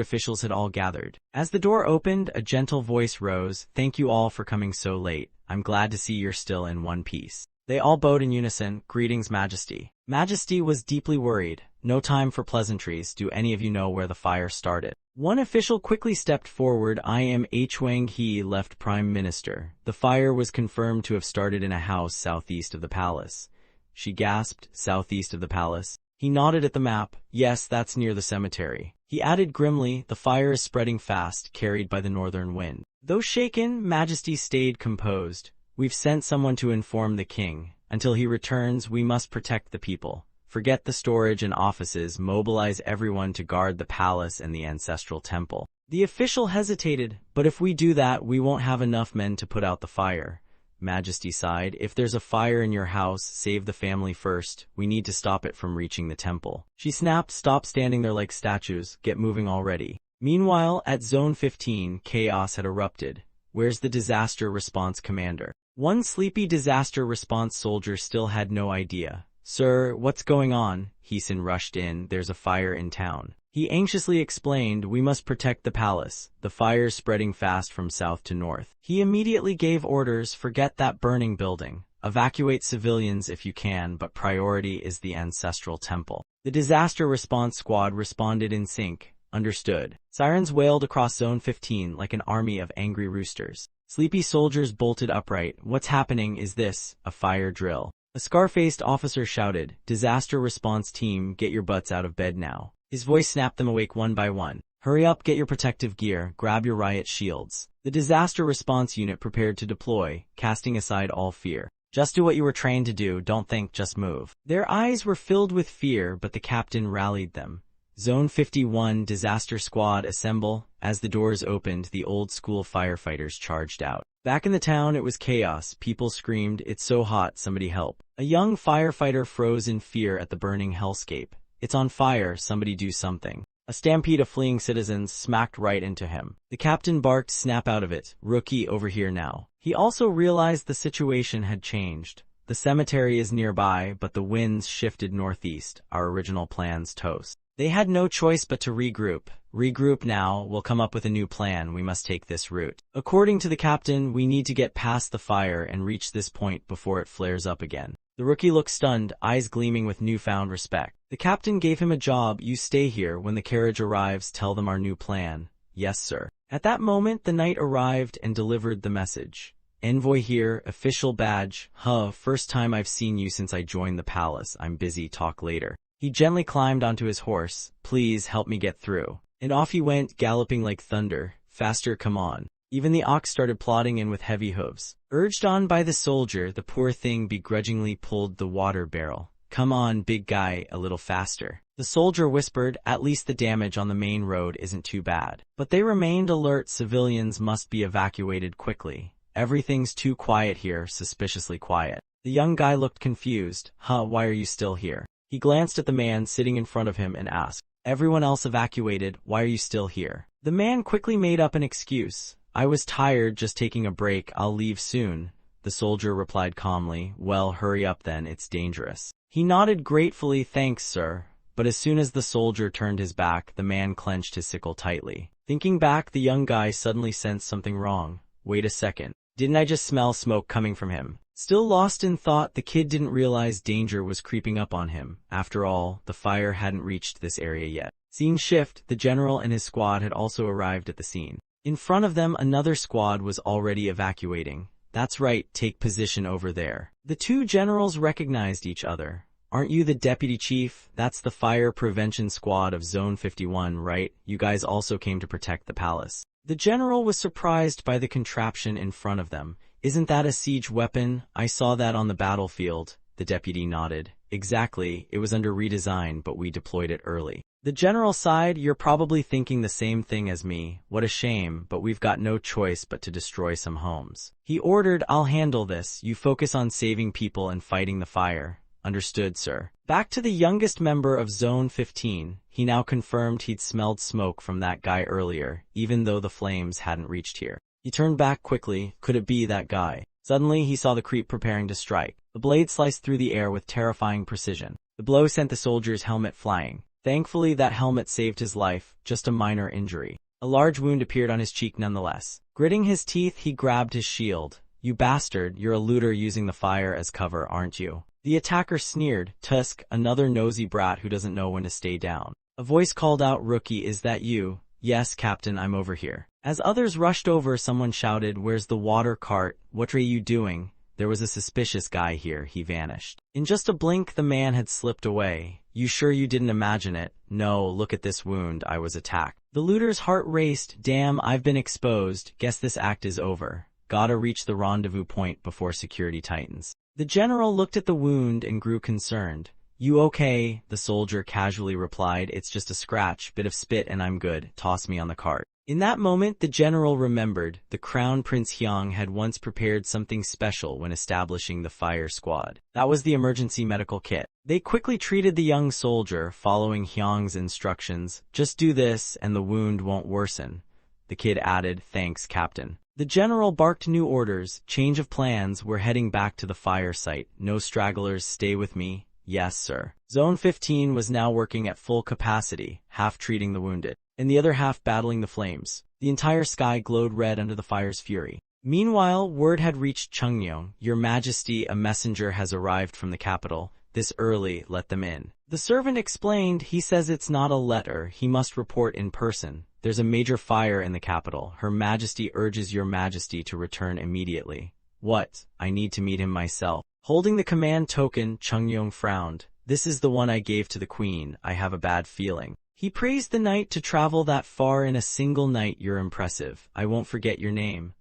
officials had all gathered. As the door opened, a gentle voice rose, thank you all for coming so late. I'm glad to see you're still in one piece. They all bowed in unison, greetings, Majesty. Majesty was deeply worried. No time for pleasantries, do any of you know where the fire started? One official quickly stepped forward, I am Wang He, left Prime Minister. The fire was confirmed to have started in a house southeast of the palace. She gasped, southeast of the palace. He nodded at the map, yes, that's near the cemetery. He added grimly, the fire is spreading fast, carried by the northern wind. Though shaken, Majesty stayed composed. We've sent someone to inform the king. Until he returns, we must protect the people. Forget the storage and offices, mobilize everyone to guard the palace and the ancestral temple. The official hesitated, but if we do that, we won't have enough men to put out the fire. Majesty sighed, if there's a fire in your house, save the family first. We need to stop it from reaching the temple. She snapped, stop standing there like statues, get moving already. Meanwhile, at Zone 15, chaos had erupted. Where's the disaster response commander? One sleepy disaster response soldier still had no idea. Sir, what's going on? Heeson rushed in, there's a fire in town. He anxiously explained, we must protect the palace. The fire's spreading fast from south to north. He immediately gave orders, forget that burning building. Evacuate civilians if you can, but priority is the ancestral temple. The disaster response squad responded in sync. Understood. Sirens wailed across Zone 15 like an army of angry roosters. Sleepy soldiers bolted upright. What's happening? Is this a fire drill? A scar-faced officer shouted, disaster response team, get your butts out of bed now. His voice snapped them awake one by one. Hurry up, get your protective gear, grab your riot shields. The disaster response unit prepared to deploy, casting aside all fear. Just do what you were trained to do, don't think, just move. Their eyes were filled with fear, but the captain rallied them. Zone 51, Disaster Squad, assemble. As the doors opened, the old-school firefighters charged out. Back in the town, it was chaos. People screamed, it's so hot, somebody help. A young firefighter froze in fear at the burning hellscape. It's on fire, somebody do something. A stampede of fleeing citizens smacked right into him. The captain barked, snap out of it. Rookie, over here now. He also realized the situation had changed. The cemetery is nearby, but the winds shifted northeast. Our original plans toast. They had no choice but to regroup. Regroup now, we'll come up with a new plan, we must take this route. According to the captain, we need to get past the fire and reach this point before it flares up again. The rookie looked stunned, eyes gleaming with newfound respect. The captain gave him a job, you stay here, when the carriage arrives, tell them our new plan. Yes, sir. At that moment, the knight arrived and delivered the message. Envoy here, official badge. First time I've seen you since I joined the palace, I'm busy, talk later. He gently climbed onto his horse. Please help me get through. And off he went, galloping like thunder. Faster, come on. Even the ox started plodding in with heavy hooves. Urged on by the soldier, the poor thing begrudgingly pulled the water barrel. Come on, big guy, a little faster. The soldier whispered, at least the damage on the main road isn't too bad. But they remained alert, civilians must be evacuated quickly. Everything's too quiet here, suspiciously quiet. The young guy looked confused. Why are you still here? He glanced at the man sitting in front of him and asked, everyone else evacuated, why are you still here? The man quickly made up an excuse. I was tired, just taking a break, I'll leave soon. The soldier replied calmly, well, hurry up then, it's dangerous. He nodded gratefully, thanks, sir. But as soon as the soldier turned his back, the man clenched his sickle tightly. Thinking back, the young guy suddenly sensed something wrong. Wait a second. Didn't I just smell smoke coming from him? Still lost in thought, the kid didn't realize danger was creeping up on him. After all, the fire hadn't reached this area yet. Scene shift, the general and his squad had also arrived at the scene. In front of them, another squad was already evacuating. That's right, take position over there. The two generals recognized each other. Aren't you the deputy chief? That's the fire prevention squad of Zone 51, right? You guys also came to protect the palace. The general was surprised by the contraption in front of them. Isn't that a siege weapon? I saw that on the battlefield. The deputy nodded. Exactly, it was under redesign, but we deployed it early. The general sighed. You're probably thinking the same thing as me. What a shame, but we've got no choice but to destroy some homes. He ordered, I'll handle this. You focus on saving people and fighting the fire. Understood, sir. Back to the youngest member of Zone 15. He now confirmed he'd smelled smoke from that guy earlier, even though the flames hadn't reached here. He turned back quickly. Could it be that guy? Suddenly, he saw the creep preparing to strike. The blade sliced through the air with terrifying precision. The blow sent the soldier's helmet flying. Thankfully, that helmet saved his life, just a minor injury. A large wound appeared on his cheek nonetheless. Gritting his teeth, he grabbed his shield. You bastard, you're a looter using the fire as cover, aren't you? The attacker sneered. Tusk, another nosy brat who doesn't know when to stay down. A voice called out, Rookie, is that you? Yes, Captain, I'm over here. As others rushed over, someone shouted, Where's the water cart? What are you doing? There was a suspicious guy here. He vanished. In just a blink, the man had slipped away. You sure you didn't imagine it? No, look at this wound. I was attacked. The looter's heart raced. Damn, I've been exposed. Guess this act is over. Gotta reach the rendezvous point before security tightens. The general looked at the wound and grew concerned. You okay? The soldier casually replied. It's just a scratch, bit of spit and I'm good. Toss me on the cart. In that moment, the general remembered the Crown Prince Hyang had once prepared something special when establishing the fire squad. That was the emergency medical kit. They quickly treated the young soldier, following Hyang's instructions. Just do this and the wound won't worsen. The kid added, Thanks, Captain. The general barked new orders. Change of plans. We're heading back to the fire site. No stragglers. Stay with me. Yes, sir. Zone 15 was now working at full capacity, half treating the wounded, and the other half battling the flames. The entire sky glowed red under the fire's fury. Meanwhile, word had reached Chungnyeong. Your Majesty, a messenger has arrived from the capital. This early, let them in. The servant explained. He says it's not a letter. He must report in person. There's a major fire in the capital. Her Majesty urges your Majesty to return immediately. What? I need to meet him myself. Holding the command token, Chungnyeong frowned. This is the one I gave to the queen. I have a bad feeling. He praised the knight to travel that far in a single night. You're impressive. I won't forget your name.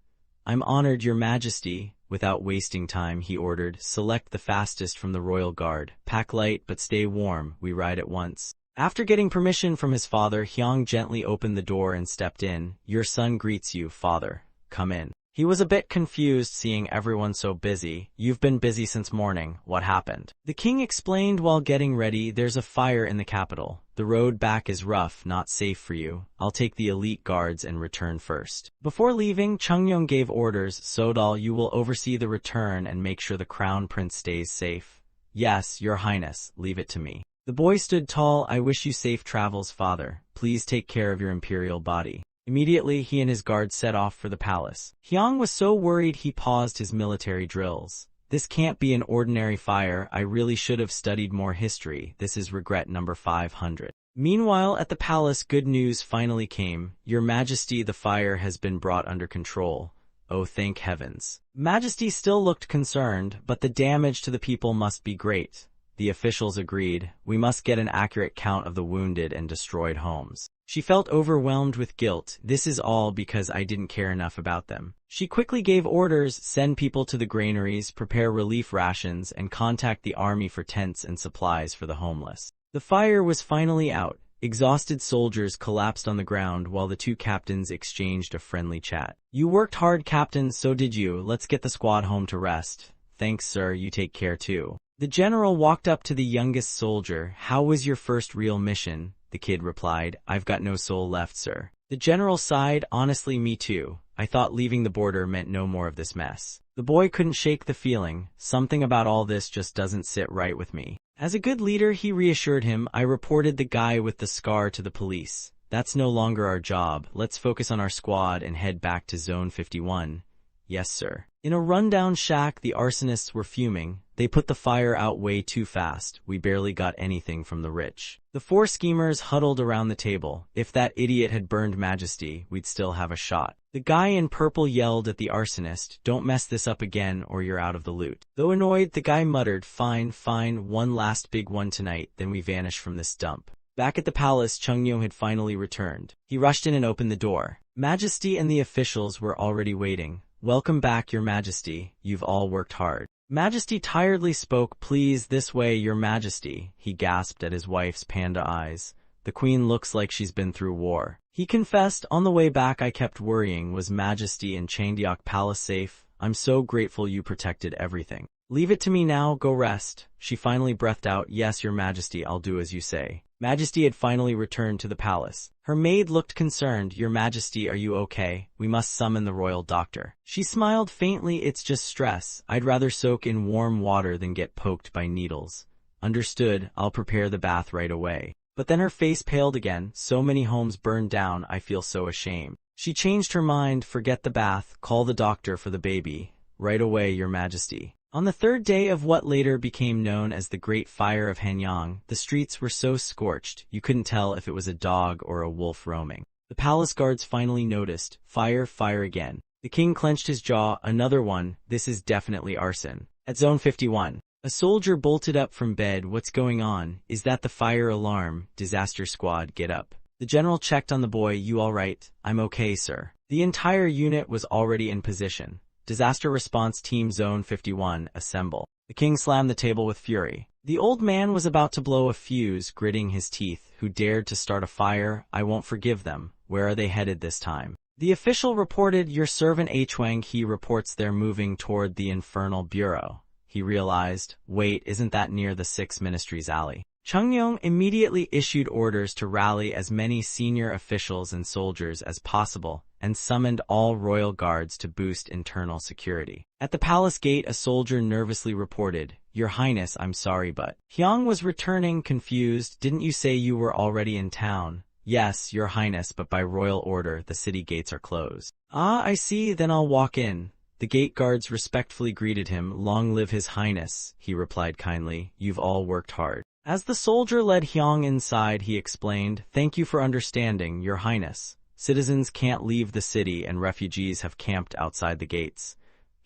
I'm honored, your Majesty. Without wasting time, he ordered, select the fastest from the royal guard. Pack light, but stay warm. We ride at once. After getting permission from his father, Hyang gently opened the door and stepped in. Your son greets you, father. Come in. He was a bit confused seeing everyone so busy. You've been busy since morning. What happened? The king explained while getting ready. There's a fire in the capital. The road back is rough, not safe for you. I'll take the elite guards and return first. Before leaving, Chungnyeong gave orders. Sodal, you will oversee the return and make sure the crown prince stays safe. Yes, your highness. Leave it to me. The boy stood tall. I wish you safe travels, father. Please take care of your imperial body. Immediately, he and his guards set off for the palace. Hyang was so worried he paused his military drills. This can't be an ordinary fire. I really should have studied more history. This is regret number 500. Meanwhile, at the palace, good news finally came. Your Majesty, the fire has been brought under control. Oh, thank heavens. Majesty still looked concerned, but the damage to the people must be great. The officials agreed. We must get an accurate count of the wounded and destroyed homes. She felt overwhelmed with guilt. This is all because I didn't care enough about them. She quickly gave orders, send people to the granaries, prepare relief rations, and contact the army for tents and supplies for the homeless. The fire was finally out. Exhausted soldiers collapsed on the ground while the two captains exchanged a friendly chat. You worked hard, Captain, so did you. Let's get the squad home to rest. Thanks, sir. You take care too. The general walked up to the youngest soldier. How was your first real mission? The kid replied, I've got no soul left, sir. The general sighed. Honestly, me too. I thought leaving the border meant no more of this mess. The boy couldn't shake the feeling. Something about all this just doesn't sit right with me. As a good leader, he reassured him. I reported the guy with the scar to the police. That's no longer our job. Let's focus on our squad and head back to Zone 51. Yes, sir. In a rundown shack, the arsonists were fuming. They put the fire out way too fast. We barely got anything from the rich. The four schemers huddled around the table. If that idiot had burned Majesty, we'd still have a shot. The guy in purple yelled at the arsonist, "Don't mess this up again or you're out of the loot." Though annoyed, the guy muttered, "Fine, fine, one last big one tonight, then we vanish from this dump." Back at the palace, Chungnyo had finally returned. He rushed in and opened the door. Majesty and the officials were already waiting. "Welcome back, Your Majesty. You've all worked hard." Majesty tiredly spoke. "Please, this way, Your Majesty," he gasped at his wife's panda eyes. "The queen looks like she's been through war." He confessed, "On the way back I kept worrying, was Majesty and Changdeok Palace safe? I'm so grateful you protected everything." "Leave it to me now, go rest." She finally breathed out, "Yes, Your Majesty, I'll do as you say." Majesty had finally returned to the palace. Her maid looked concerned. "Your Majesty, are you okay? We must summon the royal doctor." She smiled faintly. "It's just stress. I'd rather soak in warm water than get poked by needles." "Understood, I'll prepare the bath right away." But then her face paled again. "So many homes burned down, I feel so ashamed." She changed her mind. "Forget the bath, call the doctor for the baby." "Right away, Your Majesty." On the third day of what later became known as the Great Fire of Hanyang, the streets were so scorched, you couldn't tell if it was a dog or a wolf roaming. The palace guards finally noticed. "Fire, fire again." The king clenched his jaw. "Another one, this is definitely arson." At Zone 51, a soldier bolted up from bed. "What's going on? Is that the fire alarm? Disaster squad, get up." The general checked on the boy. "You all right?" "I'm okay, sir." The entire unit was already in position. Disaster Response Team Zone 51, assemble. The king slammed the table with fury. The old man was about to blow a fuse, gritting his teeth. "Who dared to start a fire? I won't forgive them. Where are they headed this time?" The official reported, "Your servant Hwang, he reports they're moving toward the Infernal Bureau." He realized, wait, isn't that near the 6 Ministries alley? Chungnyeong immediately issued orders to rally as many senior officials and soldiers as possible, and summoned all royal guards to boost internal security. At the palace gate, a soldier nervously reported, "Your Highness, I'm sorry but..." Hyung was returning, confused. "Didn't you say you were already in town?" "Yes, Your Highness, but by royal order, the city gates are closed." "Ah, I see, then I'll walk in." The gate guards respectfully greeted him. "Long live His Highness," he replied kindly. "You've all worked hard." As the soldier led Hyung inside, he explained, "Thank you for understanding, Your Highness. Citizens can't leave the city and refugees have camped outside the gates."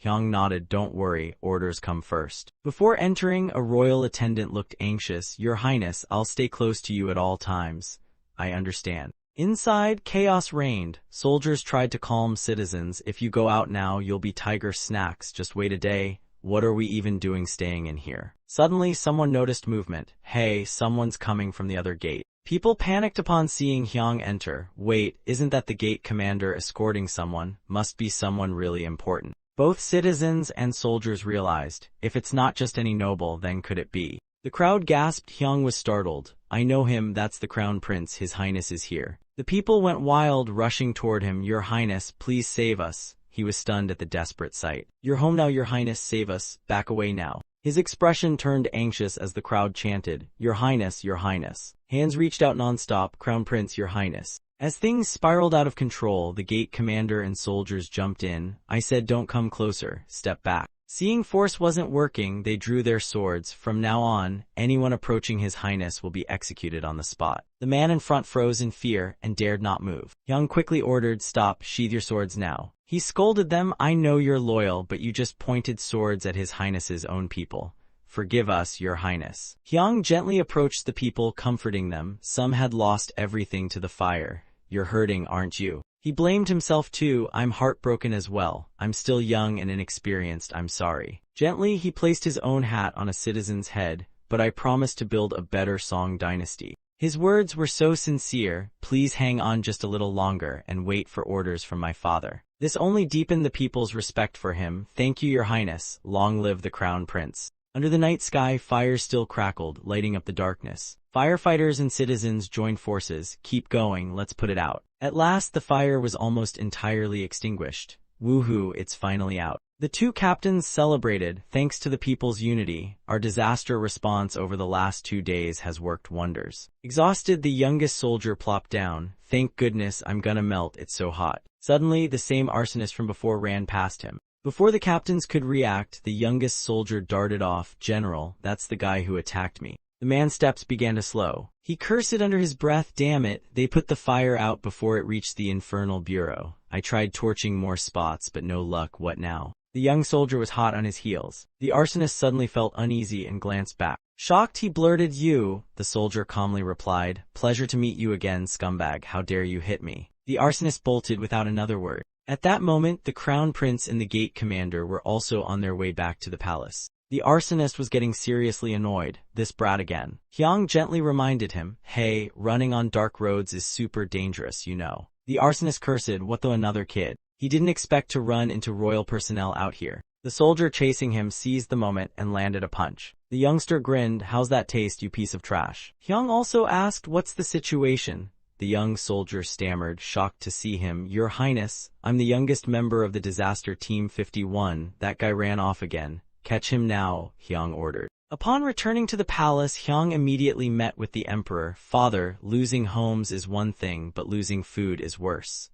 Hyung nodded. "Don't worry, orders come first." Before entering, a royal attendant looked anxious. "Your Highness, I'll stay close to you at all times." "I understand." Inside, chaos reigned. Soldiers tried to calm citizens. "If you go out now, you'll be tiger snacks. Just wait a day. What are we even doing staying in here?" Suddenly, someone noticed movement. "Hey, someone's coming from the other gate." People panicked upon seeing Hyung enter. "Wait, isn't that the gate commander escorting someone? Must be someone really important." Both citizens and soldiers realized, if it's not just any noble, then could it be? The crowd gasped. Hyung was startled. "I know him, that's the crown prince, His Highness is here." The people went wild, rushing toward him. "Your Highness, please save us." He was stunned at the desperate sight. "You're home now, Your Highness, save us, back away now." His expression turned anxious as the crowd chanted, "Your Highness, Your Highness." Hands reached out nonstop. "Crown Prince, Your Highness." As things spiraled out of control, the gate commander and soldiers jumped in. "I said don't come closer, step back." Seeing force wasn't working, they drew their swords. "From now on, anyone approaching His Highness will be executed on the spot." The man in front froze in fear and dared not move. Hyung quickly ordered, "Stop, sheathe your swords now." He scolded them. "I know you're loyal, but you just pointed swords at His Highness's own people. Forgive us, Your Highness." Hyung gently approached the people, comforting them. Some had lost everything to the fire. "You're hurting, aren't you?" He blamed himself too. "I'm heartbroken as well. I'm still young and inexperienced, I'm sorry." Gently, he placed his own hat on a citizen's head. "But I promise to build a better Song dynasty." His words were so sincere. "Please hang on just a little longer and wait for orders from my father." This only deepened the people's respect for him. "Thank you, Your Highness. Long live the Crown Prince." Under the night sky, fires still crackled, lighting up the darkness. Firefighters and citizens joined forces. "Keep going, let's put it out." At last, the fire was almost entirely extinguished. "Woohoo, it's finally out." The two captains celebrated. "Thanks to the people's unity, our disaster response over the last 2 days has worked wonders." Exhausted, the youngest soldier plopped down. "Thank goodness, I'm gonna melt, it's so hot." Suddenly, the same arsonist from before ran past him. Before the captains could react, the youngest soldier darted off. "General, that's the guy who attacked me." The man's steps began to slow. He cursed under his breath. Damn it, they put the fire out before it reached the infernal bureau. I tried torching more spots, but no luck. What now? The young soldier was hot on his heels. The arsonist suddenly felt uneasy and glanced back. Shocked, he blurted, "You," the soldier calmly replied. "Pleasure to meet you again, scumbag. How dare you hit me?" The arsonist bolted without another word. At that moment, the crown prince and the gate commander were also on their way back to the palace. The arsonist was getting seriously annoyed. This brat again. Hyang gently reminded him, "Hey, running on dark roads is super dangerous, you know." The arsonist cursed, "What though, another kid?" He didn't expect to run into royal personnel out here. The soldier chasing him seized the moment and landed a punch. The youngster grinned, "How's that taste, you piece of trash?" Hyung also asked, "What's the situation?" The young soldier stammered, shocked to see him. "Your Highness, I'm the youngest member of the disaster team 51. That guy ran off again. Catch him now," Hyung ordered. Upon returning to the palace, Hyung immediately met with the emperor. "Father, losing homes is one thing, but losing food is worse."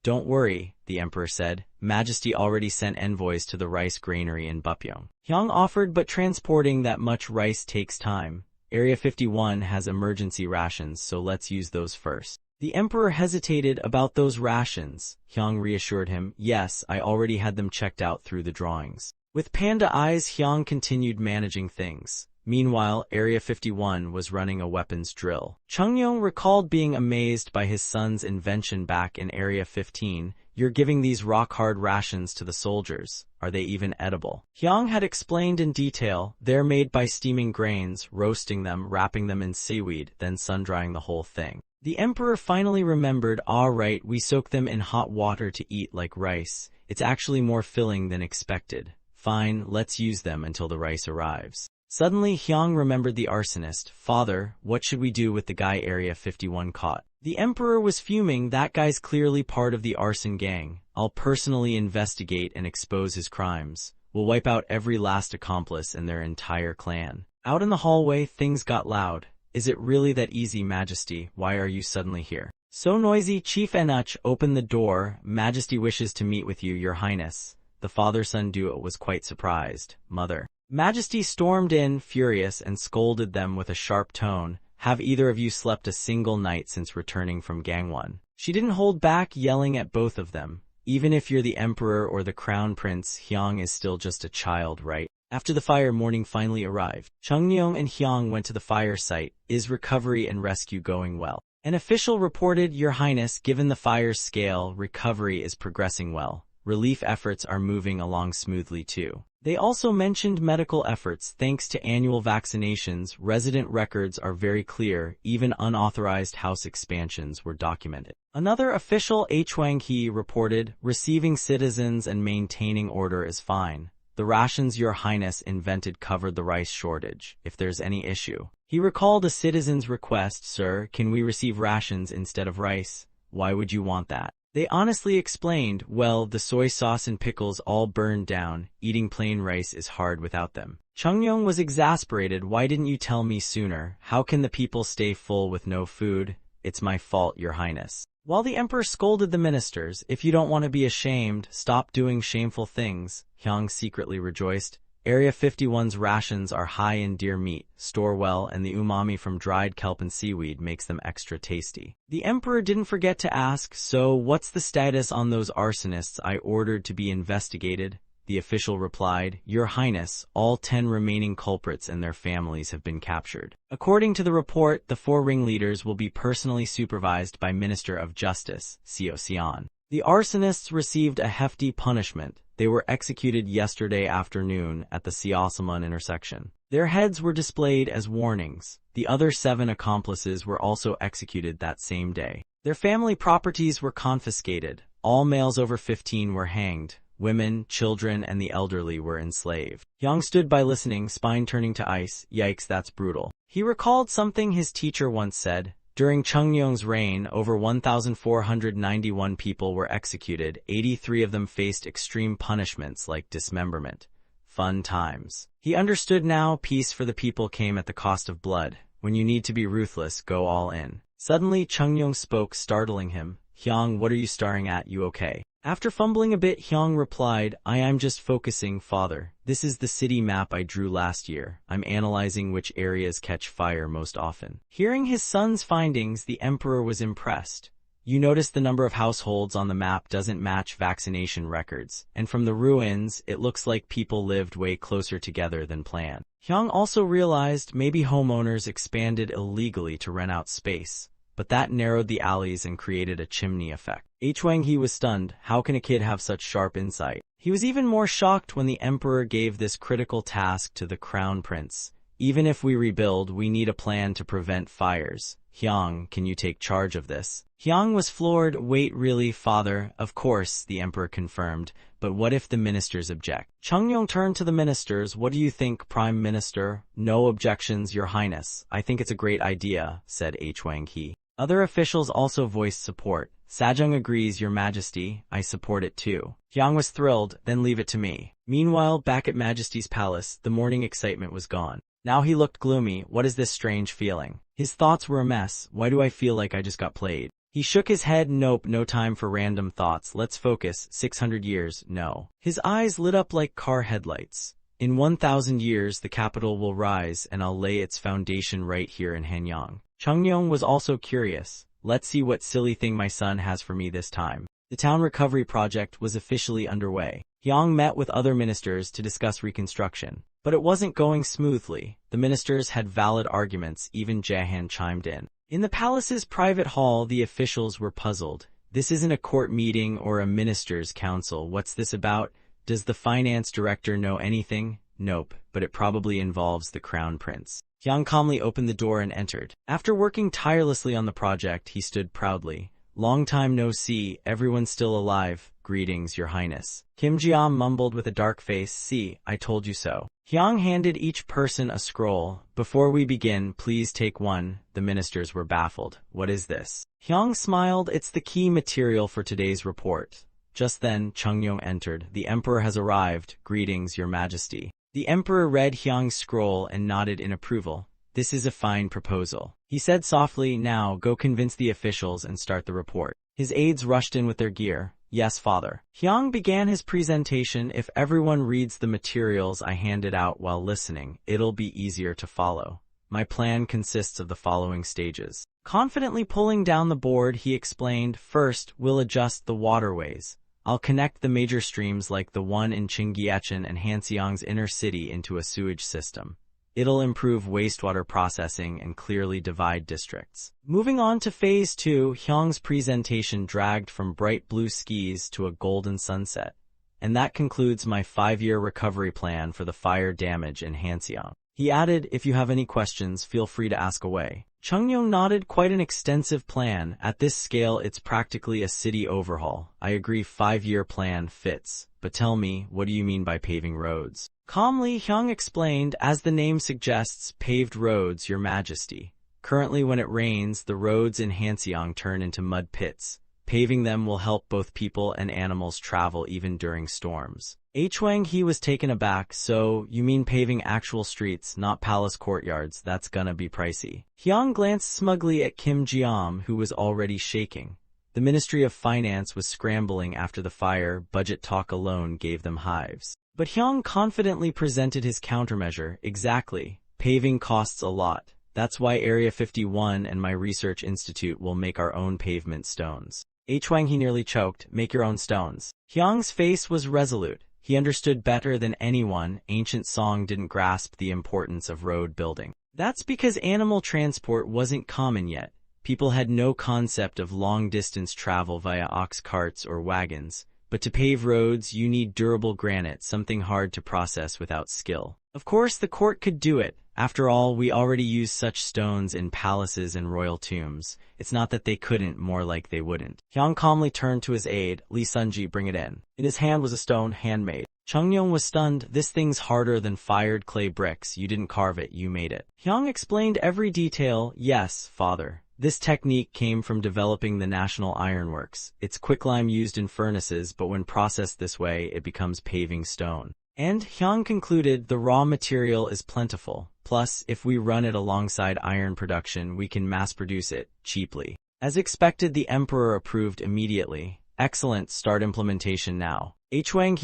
"Don't worry," the emperor said. "Majesty already sent envoys to the rice granary in Bupyeong." Hyung offered, "But transporting that much rice takes time. Area 51 has emergency rations, so let's use those first." The emperor hesitated. "About those rations," Hyung reassured him. "Yes, I already had them checked out through the drawings." With panda eyes, Hyung continued managing things. Meanwhile, Area 51 was running a weapons drill. Chungyong recalled being amazed by his son's invention back in Area 15. "You're giving these rock-hard rations to the soldiers. Are they even edible?" Hyung had explained in detail. "They're made by steaming grains, roasting them, wrapping them in seaweed, then sun-drying the whole thing." The emperor finally remembered. "All right, we soak them in hot water to eat like rice. It's actually more filling than expected. Fine, let's use them until the rice arrives." Suddenly, Hyung remembered the arsonist. "Father, what should we do with the guy Area 51 caught?" The emperor was fuming. "That guy's clearly part of the arson gang. I'll personally investigate and expose his crimes. We'll wipe out every last accomplice and their entire clan." Out in the hallway, things got loud. "Is it really that easy, Majesty? Why are you suddenly here?" "So noisy." Chief Enuch opened the door. "Majesty wishes to meet with you, Your Highness." The father-son duo was quite surprised. "Mother." Majesty stormed in, furious, and scolded them with a sharp tone. "Have either of you slept a single night since returning from Gangwon?" She didn't hold back, yelling at both of them. "Even if you're the emperor or the crown prince, Hyung is still just a child, right?" After the fire, morning finally arrived. Chungnyeong and Hyung went to the fire site. "Is recovery and rescue going well?" An official reported, "Your Highness, given the fire's scale, recovery is progressing well. Relief efforts are moving along smoothly too." They also mentioned medical efforts. "Thanks to annual vaccinations, resident records are very clear. Even unauthorized house expansions were documented." Another official, Hwang Hee, reported, "Receiving citizens and maintaining order is fine. The rations Your Highness invented covered the rice shortage, if there's any issue." He recalled a citizen's request. "Sir, can we receive rations instead of rice?" "Why would you want that?" They honestly explained, "Well, the soy sauce and pickles all burned down. Eating plain rice is hard without them." Chungyong was exasperated. "Why didn't you tell me sooner? How can the people stay full with no food?" "It's my fault, Your Highness." While the emperor scolded the ministers, "If you don't want to be ashamed, stop doing shameful things," Hyung secretly rejoiced. Area 51's rations are high in deer meat, store well, and the umami from dried kelp and seaweed makes them extra tasty. The emperor didn't forget to ask, "So, what's the status on those arsonists I ordered to be investigated?" The official replied, "Your Highness, all 10 remaining culprits and their families have been captured." According to the report, the 4 ringleaders will be personally supervised by Minister of Justice, Joseon. The arsonists received a hefty punishment. They were executed yesterday afternoon at the Seosamon intersection. Their heads were displayed as warnings. The other 7 accomplices were also executed that same day. Their family properties were confiscated. All males over 15 were hanged. Women, children, and the elderly were enslaved. Hyung stood by listening, spine turning to ice. Yikes, that's brutal. He recalled something his teacher once said. During Chungyong's reign, over 1,491 people were executed. 83 of them faced extreme punishments like dismemberment. Fun times. He understood now. Peace for the people came at the cost of blood. When you need to be ruthless, go all in. Suddenly, Chungyong spoke, startling him. Hyung, what are you staring at? You okay? After fumbling a bit, Hyung replied, I am just focusing, father. This is the city map I drew last year. I'm analyzing which areas catch fire most often. Hearing his son's findings, the emperor was impressed. You notice the number of households on the map doesn't match vaccination records, and from the ruins, it looks like people lived way closer together than planned. Hyung also realized maybe homeowners expanded illegally to rent out space, but that narrowed the alleys and created a chimney effect. Hwang-hee was stunned. How can a kid have such sharp insight? He was even more shocked when the emperor gave this critical task to the crown prince. Even if we rebuild, we need a plan to prevent fires. Hyung, can you take charge of this? Hyung was floored. Wait, really, father? Of course, the emperor confirmed. But what if the ministers object? Chungyong turned to the ministers. What do you think, Prime Minister? No objections, Your Highness. I think it's a great idea, said Hwang-hee. Other officials also voiced support. Sajung agrees, Your Majesty. I support it too. Hyung was thrilled. Then leave it to me. Meanwhile, back at Majesty's palace, the morning excitement was gone. Now he looked gloomy. What is this strange feeling? His thoughts were a mess. Why do I feel like I just got played? He shook his head. Nope, no time for random thoughts. Let's focus. 600 years, no. His eyes lit up like car headlights. In 1,000 years, the capital will rise, and I'll lay its foundation right here in Hanyang. Chungyong was also curious. Let's see what silly thing my son has for me this time. The town recovery project was officially underway. Hyung met with other ministers to discuss reconstruction. But it wasn't going smoothly. The ministers had valid arguments. Even Jahan chimed in. In the palace's private hall, the officials were puzzled. This isn't a court meeting or a minister's council. What's this about? Does the finance director know anything? Nope, but it probably involves the crown prince. Hyung calmly opened the door and entered. After working tirelessly on the project, he stood proudly. Long time no see, everyone still alive. Greetings, Your Highness. Kim Jiam mumbled with a dark face. See, I told you so. Hyung handed each person a scroll. Before we begin, please take one. The ministers were baffled. What is this? Hyung smiled. It's the key material for today's report. Just then, Chungyong entered. The emperor has arrived. Greetings, Your Majesty. The emperor read Hyung's scroll and nodded in approval. This is a fine proposal. He said softly, now go convince the officials and start the report. His aides rushed in with their gear. Yes, father. Hyung began his presentation. If everyone reads the materials I handed out while listening, it'll be easier to follow. My plan consists of the following stages. Confidently pulling down the board, he explained, first, we'll adjust the waterways. I'll connect the major streams like the one in Chingyecheon and Hanseong's inner city into a sewage system. It'll improve wastewater processing and clearly divide districts. Moving on to Phase 2, Hyung's presentation dragged from bright blue skies to a golden sunset. And that concludes my 5-year recovery plan for the fire damage in Hanseong. He added, if you have any questions, feel free to ask away. Chungyong nodded. Quite an extensive plan. At this scale, it's practically a city overhaul. I agree, 5-year plan fits. But tell me, what do you mean by paving roads? Calmly, Hyung explained, as the name suggests, paved roads, Your Majesty. Currently, when it rains, the roads in Hanseong turn into mud pits. Paving them will help both people and animals travel even during storms. Hwang-hee was taken aback. So, you mean paving actual streets, not palace courtyards? That's gonna be pricey. Hyung glanced smugly at Kim Jiam, who was already shaking. The Ministry of Finance was scrambling after the fire. Budget talk alone gave them hives. But Hyung confidently presented his countermeasure. Exactly. Paving costs a lot. That's why Area 51 and my research institute will make our own pavement stones. Hwang-hee nearly choked. Make your own stones. Hyung's face was resolute. He understood better than anyone. Ancient Song didn't grasp the importance of road building. That's because animal transport wasn't common yet. People had no concept of long-distance travel via ox carts or wagons. But to pave roads, you need durable granite, something hard to process without skill. Of course, the court could do it. After all, we already use such stones in palaces and royal tombs. It's not that they couldn't, more like they wouldn't. Hyung calmly turned to his aide. Lee Sunji, bring it in. In his hand was a stone, handmade. Chungyong was stunned. This thing's harder than fired clay bricks. You didn't carve it, you made it. Hyung explained every detail. Yes, father. This technique came from developing the National Ironworks. It's quicklime used in furnaces, but when processed this way, it becomes paving stone. And, Hyung concluded, the raw material is plentiful. Plus, if we run it alongside iron production, we can mass produce it cheaply. As expected, the emperor approved immediately. Excellent, start implementation now. He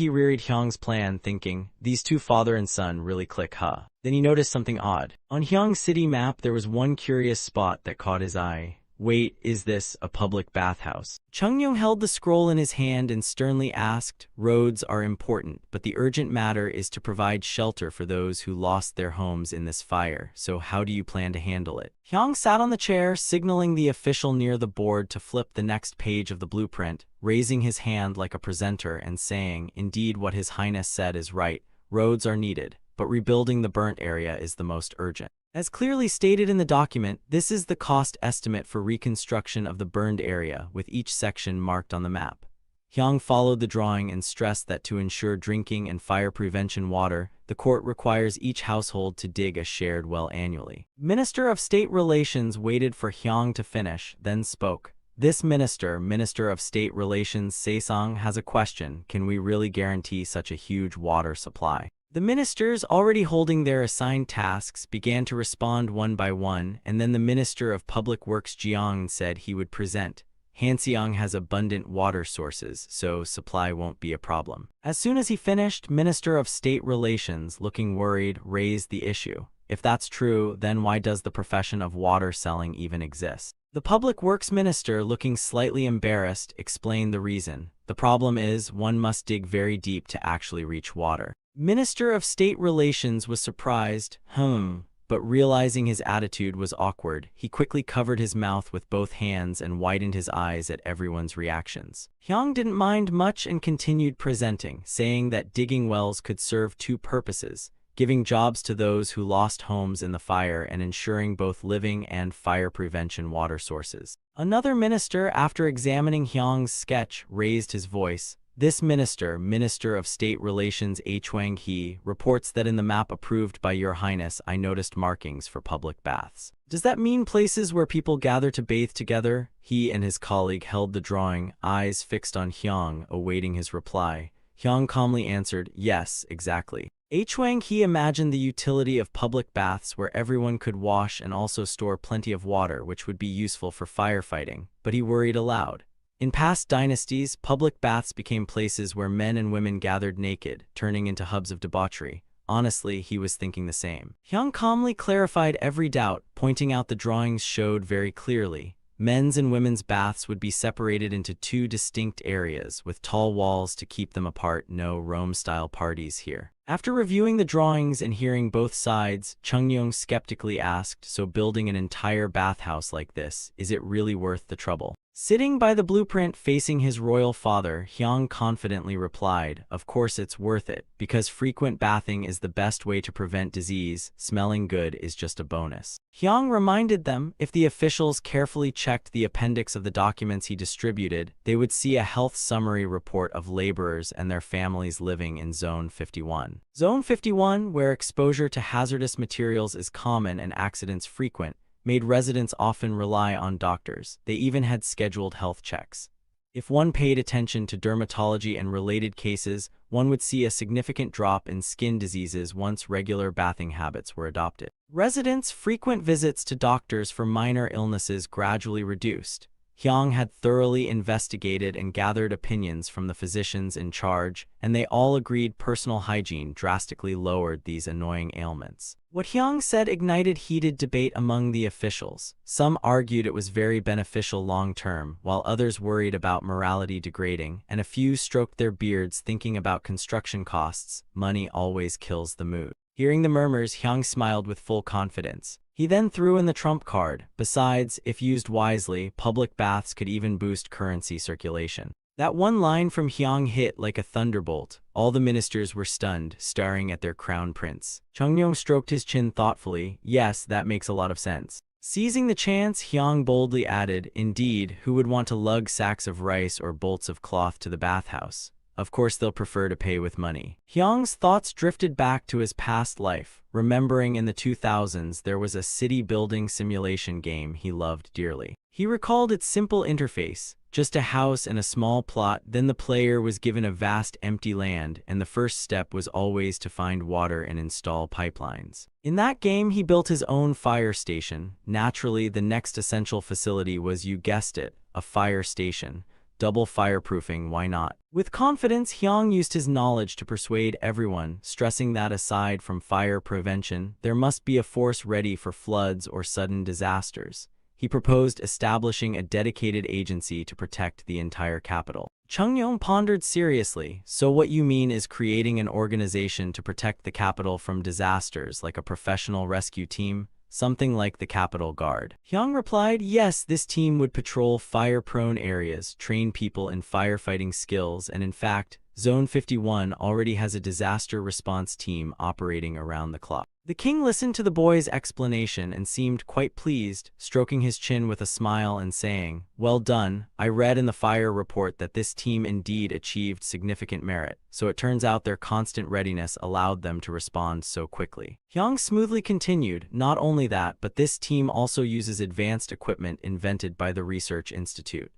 reread Hyung's plan, thinking, these two father and son really click, huh? Then he noticed something odd. On Hyung's city map, there was one curious spot that caught his eye. Wait, is this a public bathhouse? Chungyong held the scroll in his hand and sternly asked, roads are important, but the urgent matter is to provide shelter for those who lost their homes in this fire, so how do you plan to handle it? Hyung sat on the chair, signaling the official near the board to flip the next page of the blueprint, raising his hand like a presenter and saying, indeed what His Highness said is right, roads are needed, but rebuilding the burnt area is the most urgent. As clearly stated in the document, this is the cost estimate for reconstruction of the burned area, with each section marked on the map. Hyung followed the drawing and stressed that to ensure drinking and fire prevention water, the court requires each household to dig a shared well annually. Minister of State Relations waited for Hyung to finish, then spoke. This Minister of State Relations Saesang, has a question. Can we really guarantee such a huge water supply? The ministers, already holding their assigned tasks, began to respond one by one, and then the Minister of Public Works Jeong said he would present. Hanseong has abundant water sources, so supply won't be a problem. As soon as he finished, Minister of State Relations, looking worried, raised the issue. If that's true, then why does the profession of water selling even exist? The Public Works Minister, looking slightly embarrassed, explained the reason. The problem is, one must dig very deep to actually reach water. Minister of State Relations was surprised, but realizing his attitude was awkward, he quickly covered his mouth with both hands and widened his eyes at everyone's reactions. Hyung didn't mind much and continued presenting, saying that digging wells could serve two purposes: giving jobs to those who lost homes in the fire and ensuring both living and fire prevention water sources. Another minister, after examining Hyung's sketch, raised his voice. This Minister of State Relations Hwang-hee, reports that in the map approved by Your Highness I noticed markings for public baths. Does that mean places where people gather to bathe together? He and his colleague held the drawing, eyes fixed on Hyung, awaiting his reply. Hyung calmly answered, yes, exactly. Hwang-hee imagined the utility of public baths where everyone could wash and also store plenty of water, which would be useful for firefighting, but he worried aloud. In past dynasties, public baths became places where men and women gathered naked, turning into hubs of debauchery. Honestly, he was thinking the same. Hyung calmly clarified every doubt, pointing out the drawings showed very clearly. Men's and women's baths would be separated into two distinct areas, with tall walls to keep them apart. No Rome-style parties here. After reviewing the drawings and hearing both sides, Chungyong skeptically asked, so building an entire bathhouse like this, is it really worth the trouble? Sitting by the blueprint facing his royal father, Hyung confidently replied, of course it's worth it, because frequent bathing is the best way to prevent disease, smelling good is just a bonus. Hyung reminded them, if the officials carefully checked the appendix of the documents he distributed, they would see a health summary report of laborers and their families living in Zone 51. Zone 51, where exposure to hazardous materials is common and accidents frequent, made residents often rely on doctors. They even had scheduled health checks. If one paid attention to dermatology and related cases, one would see a significant drop in skin diseases once regular bathing habits were adopted. Residents' frequent visits to doctors for minor illnesses gradually reduced. Hyung had thoroughly investigated and gathered opinions from the physicians in charge, and they all agreed personal hygiene drastically lowered these annoying ailments. What Hyung said ignited heated debate among the officials. Some argued it was very beneficial long-term, while others worried about morality degrading, and a few stroked their beards thinking about construction costs. Money always kills the mood. Hearing the murmurs, Hyung smiled with full confidence. He then threw in the trump card. Besides, if used wisely, public baths could even boost currency circulation. That one line from Hyung hit like a thunderbolt. All the ministers were stunned, staring at their crown prince. Chungyong stroked his chin thoughtfully. Yes, that makes a lot of sense. Seizing the chance, Hyung boldly added, indeed, who would want to lug sacks of rice or bolts of cloth to the bathhouse? Of course they'll prefer to pay with money. Hyung's thoughts drifted back to his past life, remembering in the 2000s there was a city building simulation game he loved dearly. He recalled its simple interface, Just a house and a small plot. Then the player was given a vast empty land, and the first step was always to find water and install pipelines. In that game, he built his own fire station. Naturally, the next essential facility was, you guessed it, a fire station. Double fireproofing, why not? With confidence, Hyung used his knowledge to persuade everyone, stressing that aside from fire prevention, there must be a force ready for floods or sudden disasters. He proposed establishing a dedicated agency to protect the entire capital. Chungyong pondered seriously. So what you mean is creating an organization to protect the capital from disasters, like a professional rescue team? Something like the Capitol Guard. Hyung replied, yes, this team would patrol fire-prone areas, train people in firefighting skills, and in fact, Zone 51 already has a disaster response team operating around the clock. The king listened to the boy's explanation and seemed quite pleased, stroking his chin with a smile and saying, well done, I read in the fire report that this team indeed achieved significant merit, so it turns out their constant readiness allowed them to respond so quickly. Hyung smoothly continued, not only that, but this team also uses advanced equipment invented by the Research Institute.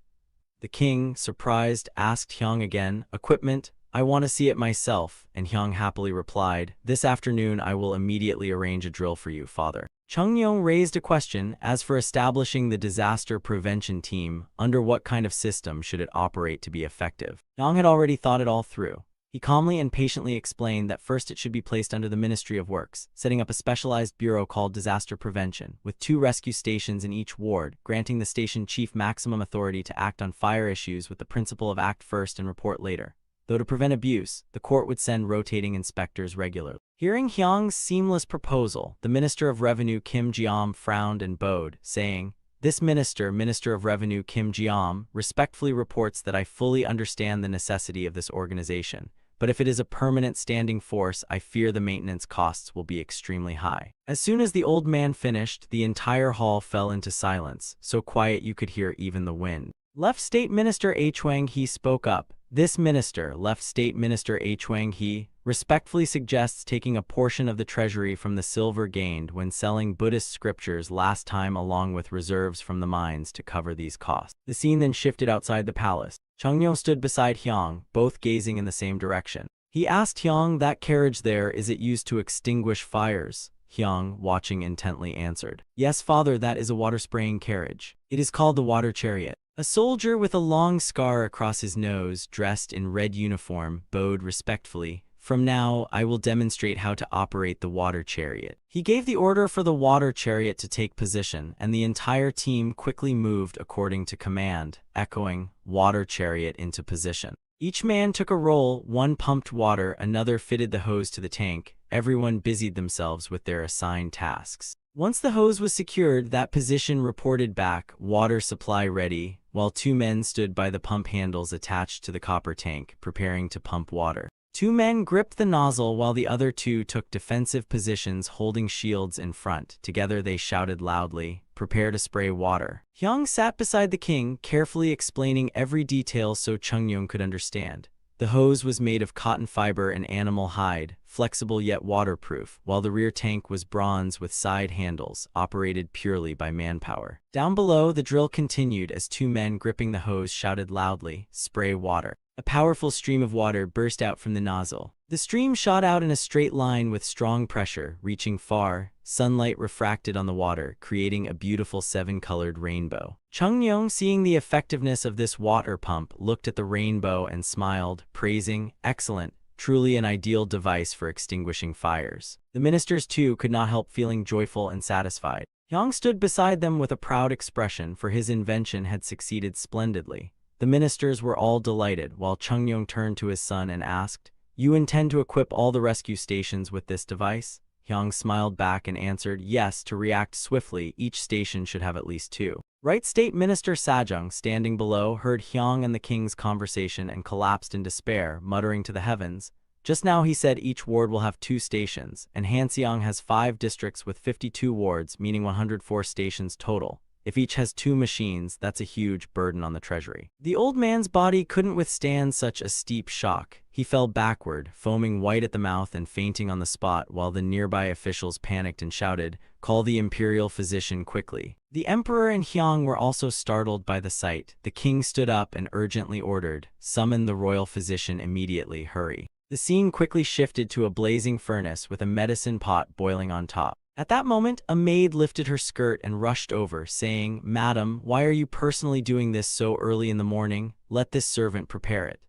The king, surprised, asked Hyung again, equipment? I want to see it myself, and Hyung happily replied, this afternoon I will immediately arrange a drill for you, father. Chungyong raised a question, as for establishing the disaster prevention team, under what kind of system should it operate to be effective? Hyung had already thought it all through. He calmly and patiently explained that first it should be placed under the Ministry of Works, setting up a specialized bureau called Disaster Prevention, with 2 rescue stations in each ward, granting the station chief maximum authority to act on fire issues with the principle of act first and report later. Though to prevent abuse, the court would send rotating inspectors regularly. Hearing Hyung's seamless proposal, the Minister of Revenue Kim Jeom frowned and bowed, saying, this Minister of Revenue Kim Jeom, respectfully reports that I fully understand the necessity of this organization. But if it is a permanent standing force, I fear the maintenance costs will be extremely high. As soon as the old man finished, the entire hall fell into silence, so quiet you could hear even the wind. Left State Minister Wang He spoke up. This minister, Left State Minister Wang He, respectfully suggests taking a portion of the treasury from the silver gained when selling Buddhist scriptures last time along with reserves from the mines to cover these costs. The scene then shifted outside the palace. Chungnyo stood beside Hyung, both gazing in the same direction. He asked Hyung, that carriage there, is it used to extinguish fires? Hyung, watching intently, answered, yes, father, that is a water-spraying carriage. It is called the water chariot. A soldier with a long scar across his nose, dressed in red uniform, bowed respectfully. From now, I will demonstrate how to operate the water chariot. He gave the order for the water chariot to take position, and the entire team quickly moved according to command, echoing, water chariot into position. Each man took a role, one pumped water, another fitted the hose to the tank. Everyone busied themselves with their assigned tasks. Once the hose was secured, that position reported back, water supply ready, while 2 men stood by the pump handles attached to the copper tank, preparing to pump water. 2 men gripped the nozzle while the other 2 took defensive positions holding shields in front. Together they shouted loudly, prepare to spray water. Hyung sat beside the king, carefully explaining every detail so Chungyong could understand. The hose was made of cotton fiber and animal hide, flexible yet waterproof, while the rear tank was bronze with side handles, operated purely by manpower. Down below, the drill continued as 2 men gripping the hose shouted loudly, spray water. A powerful stream of water burst out from the nozzle. The stream shot out in a straight line with strong pressure, reaching far. Sunlight refracted on the water, creating a beautiful 7-colored rainbow. Chungyong, seeing the effectiveness of this water pump, looked at the rainbow and smiled, praising, excellent, truly an ideal device for extinguishing fires. The ministers too could not help feeling joyful and satisfied. Hyung stood beside them with a proud expression, for his invention had succeeded splendidly. The ministers were all delighted, while Chungyong turned to his son and asked, you intend to equip all the rescue stations with this device? Hyung smiled back and answered, yes, to react swiftly, each station should have at least 2. Right State Minister Sajung, standing below, heard Hyung and the king's conversation and collapsed in despair, muttering to the heavens. Just now he said each ward will have 2 stations, and Hanseong has 5 districts with 52 wards, meaning 104 stations total. If each has 2 machines, that's a huge burden on the treasury. The old man's body couldn't withstand such a steep shock. He He fell backward, foaming white at the mouth and fainting on the spot, while the nearby officials panicked and shouted, "Call the imperial physician quickly." The emperor and Hyang were also startled by the sight. The king stood up and urgently ordered, "Summon the royal physician immediately, hurry." The scene quickly shifted to a blazing furnace with a medicine pot boiling on top. At that moment, a maid lifted her skirt and rushed over, saying, "Madam, why are you personally doing this so early in the morning? Let this servant prepare it."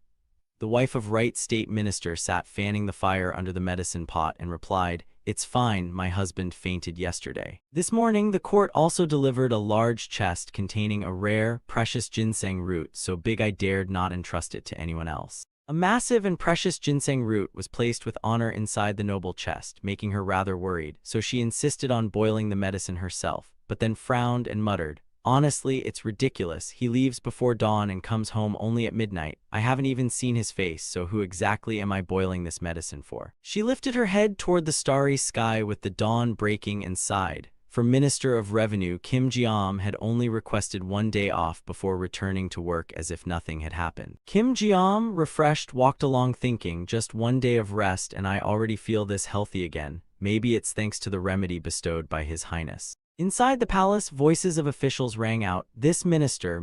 The wife of Right State Minister sat fanning the fire under the medicine pot and replied, "It's fine, my husband fainted yesterday." This morning, the court also delivered a large chest containing a rare, precious ginseng root so big I dared not entrust it to anyone else. A massive and precious ginseng root was placed with honor inside the noble chest, making her rather worried, so she insisted on boiling the medicine herself, but then frowned and muttered, "Honestly, it's ridiculous. He leaves before dawn and comes home only at midnight. I haven't even seen his face, so who exactly am I boiling this medicine for?" She lifted her head toward the starry sky with the dawn breaking and sighed. For Minister of Revenue, Kim Ji-am had only requested 1 day off before returning to work as if nothing had happened. Kim Ji-am, refreshed, walked along thinking, "Just 1 day of rest and I already feel this healthy again. Maybe it's thanks to the remedy bestowed by His Highness." Inside the palace, voices of officials rang out. "This Minister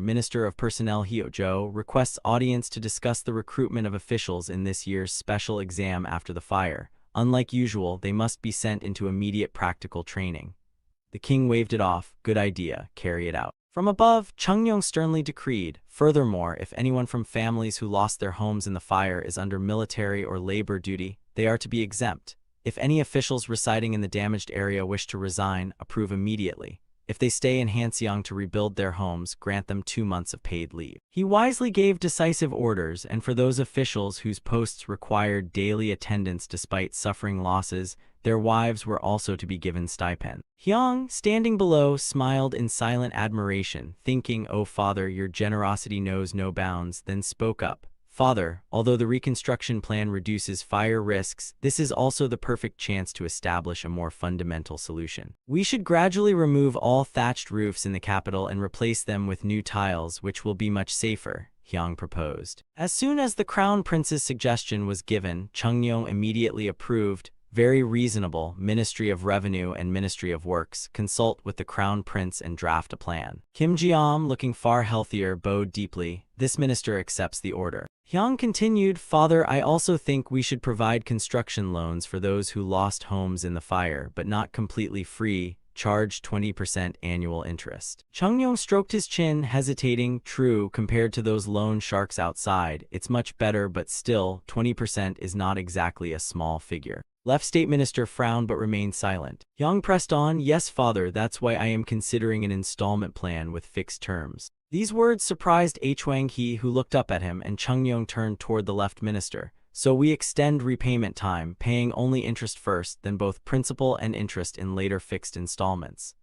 of Personnel Hyo-jo, requests audience to discuss the recruitment of officials in this year's special exam after the fire. Unlike usual, they must be sent into immediate practical training." The king waved it off. "Good idea, carry it out." From above, Chungnyeong sternly decreed, "Furthermore, if anyone from families who lost their homes in the fire is under military or labor duty, they are to be exempt. If any officials residing in the damaged area wish to resign, approve immediately. If they stay in Hanseong to rebuild their homes, grant them 2 months of paid leave." He wisely gave decisive orders, and for those officials whose posts required daily attendance despite suffering losses, their wives were also to be given stipend. Hyang, standing below, smiled in silent admiration, thinking, "Oh father, your generosity knows no bounds," then spoke up. "Father, although the reconstruction plan reduces fire risks, this is also the perfect chance to establish a more fundamental solution. We should gradually remove all thatched roofs in the capital and replace them with new tiles, which will be much safer," Hyang proposed. As soon as the Crown Prince's suggestion was given, Chungnyeong immediately approved. "Very reasonable. Ministry of Revenue and Ministry of Works, consult with the Crown Prince and draft a plan." Kim Ji-am, looking far healthier, bowed deeply. "This minister accepts the order." Hyang continued, "Father, I also think we should provide construction loans for those who lost homes in the fire, but not completely free. Charge 20% annual interest." Chungnyeong stroked his chin, hesitating. "True, compared to those loan sharks outside, it's much better, but still, 20% is not exactly a small figure." Left State Minister frowned but remained silent. Hyang pressed on, "Yes, father, that's why I am considering an installment plan with fixed terms." These words surprised Hwang-hee, who looked up at him, and Chungnyeong turned toward the left minister. "So we extend repayment time, paying only interest first, then both principal and interest in later fixed installments."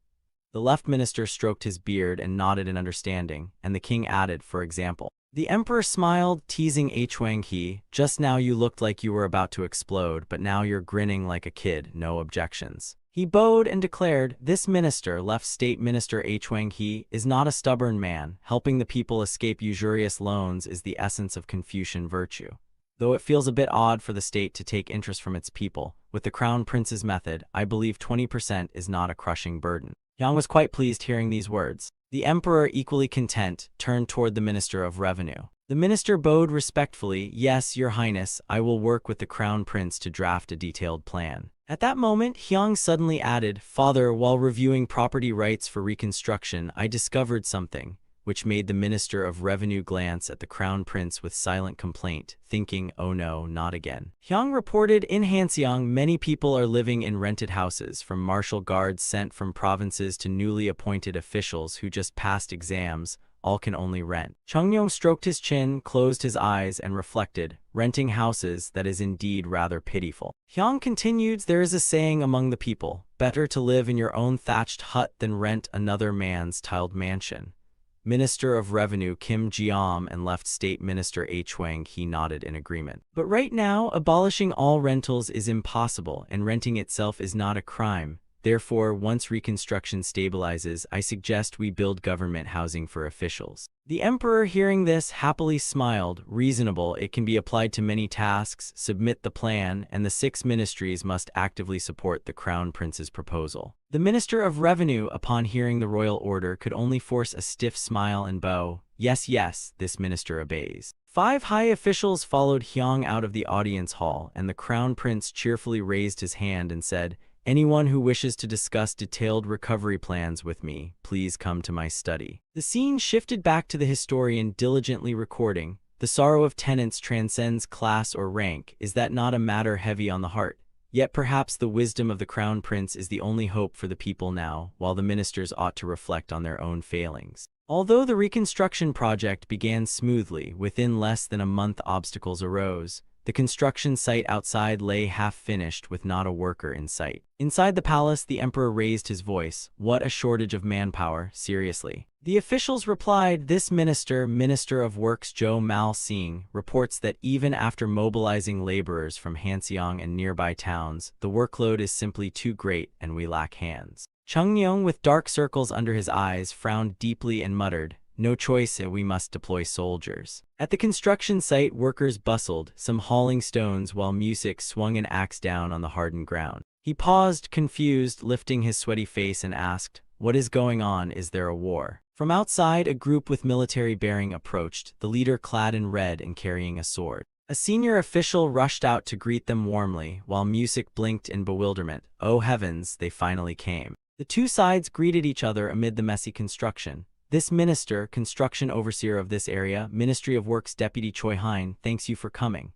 The left minister stroked his beard and nodded in understanding, and the king added, "For example." The emperor smiled, teasing Hwang-hee, "Just now you looked like you were about to explode, but now you're grinning like a kid, no objections." He bowed and declared, "This minister, Left State Minister Hwang-hee, is not a stubborn man. Helping the people escape usurious loans is the essence of Confucian virtue. Though it feels a bit odd for the state to take interest from its people, with the Crown Prince's method, I believe 20% is not a crushing burden." Yang was quite pleased hearing these words. The emperor, equally content, turned toward the Minister of Revenue. The minister bowed respectfully. "Yes, your highness, I will work with the Crown Prince to draft a detailed plan." At that moment, Hyang suddenly added, "Father, while reviewing property rights for reconstruction, I discovered something," which made the Minister of Revenue glance at the Crown Prince with silent complaint, thinking, "Oh no, not again." Hyang reported, "In Hanseong, many people are living in rented houses, from martial guards sent from provinces to newly appointed officials who just passed exams, all can only rent." Chungnyeong stroked his chin, closed his eyes, and reflected, "Renting houses, that is indeed rather pitiful." Hyang continued, "There is a saying among the people, better to live in your own thatched hut than rent another man's tiled mansion." Minister of Revenue Kim Ji-am and Left State Minister Hwang-hee nodded in agreement. "But right now, abolishing all rentals is impossible, and renting itself is not a crime. Therefore, once reconstruction stabilizes, I suggest we build government housing for officials. The emperor, hearing this, happily smiled. Reasonable, it can be applied to many tasks. Submit the plan, and the 6 ministries must actively support the crown prince's proposal. The minister of revenue, upon hearing the royal order, could only force a stiff smile and bow. Yes, yes, this minister obeys. 5 high officials followed Hyang out of the audience hall, and the crown prince cheerfully raised his hand and said, "Anyone who wishes to discuss detailed recovery plans with me, please come to my study." The scene shifted back to the historian diligently recording. The sorrow of tenants transcends class or rank. Is that not a matter heavy on the heart? Yet perhaps the wisdom of the crown prince is the only hope for the people now, while the ministers ought to reflect on their own failings. Although the reconstruction project began smoothly, within less than a month obstacles arose. The construction site outside lay half-finished with not a worker in sight. Inside the palace, the emperor raised his voice. "What a shortage of manpower, seriously." The officials replied, "This Minister of Works Jo Mal Sing, reports that even after mobilizing laborers from Hanseong and nearby towns, the workload is simply too great and we lack hands." Chung Myung, with dark circles under his eyes, frowned deeply and muttered, "No choice, we must deploy soldiers." At the construction site, workers bustled, some hauling stones while music swung an axe down on the hardened ground. He paused, confused, lifting his sweaty face, and asked, "What is going on? Is there a war?" From outside, a group with military bearing approached, the leader clad in red and carrying a sword. A senior official rushed out to greet them warmly, while music blinked in bewilderment. Oh heavens, they finally came. The 2 sides greeted each other amid the messy construction. "This minister, construction overseer of this area, Ministry of Works Deputy Choi Hein, thanks you for coming."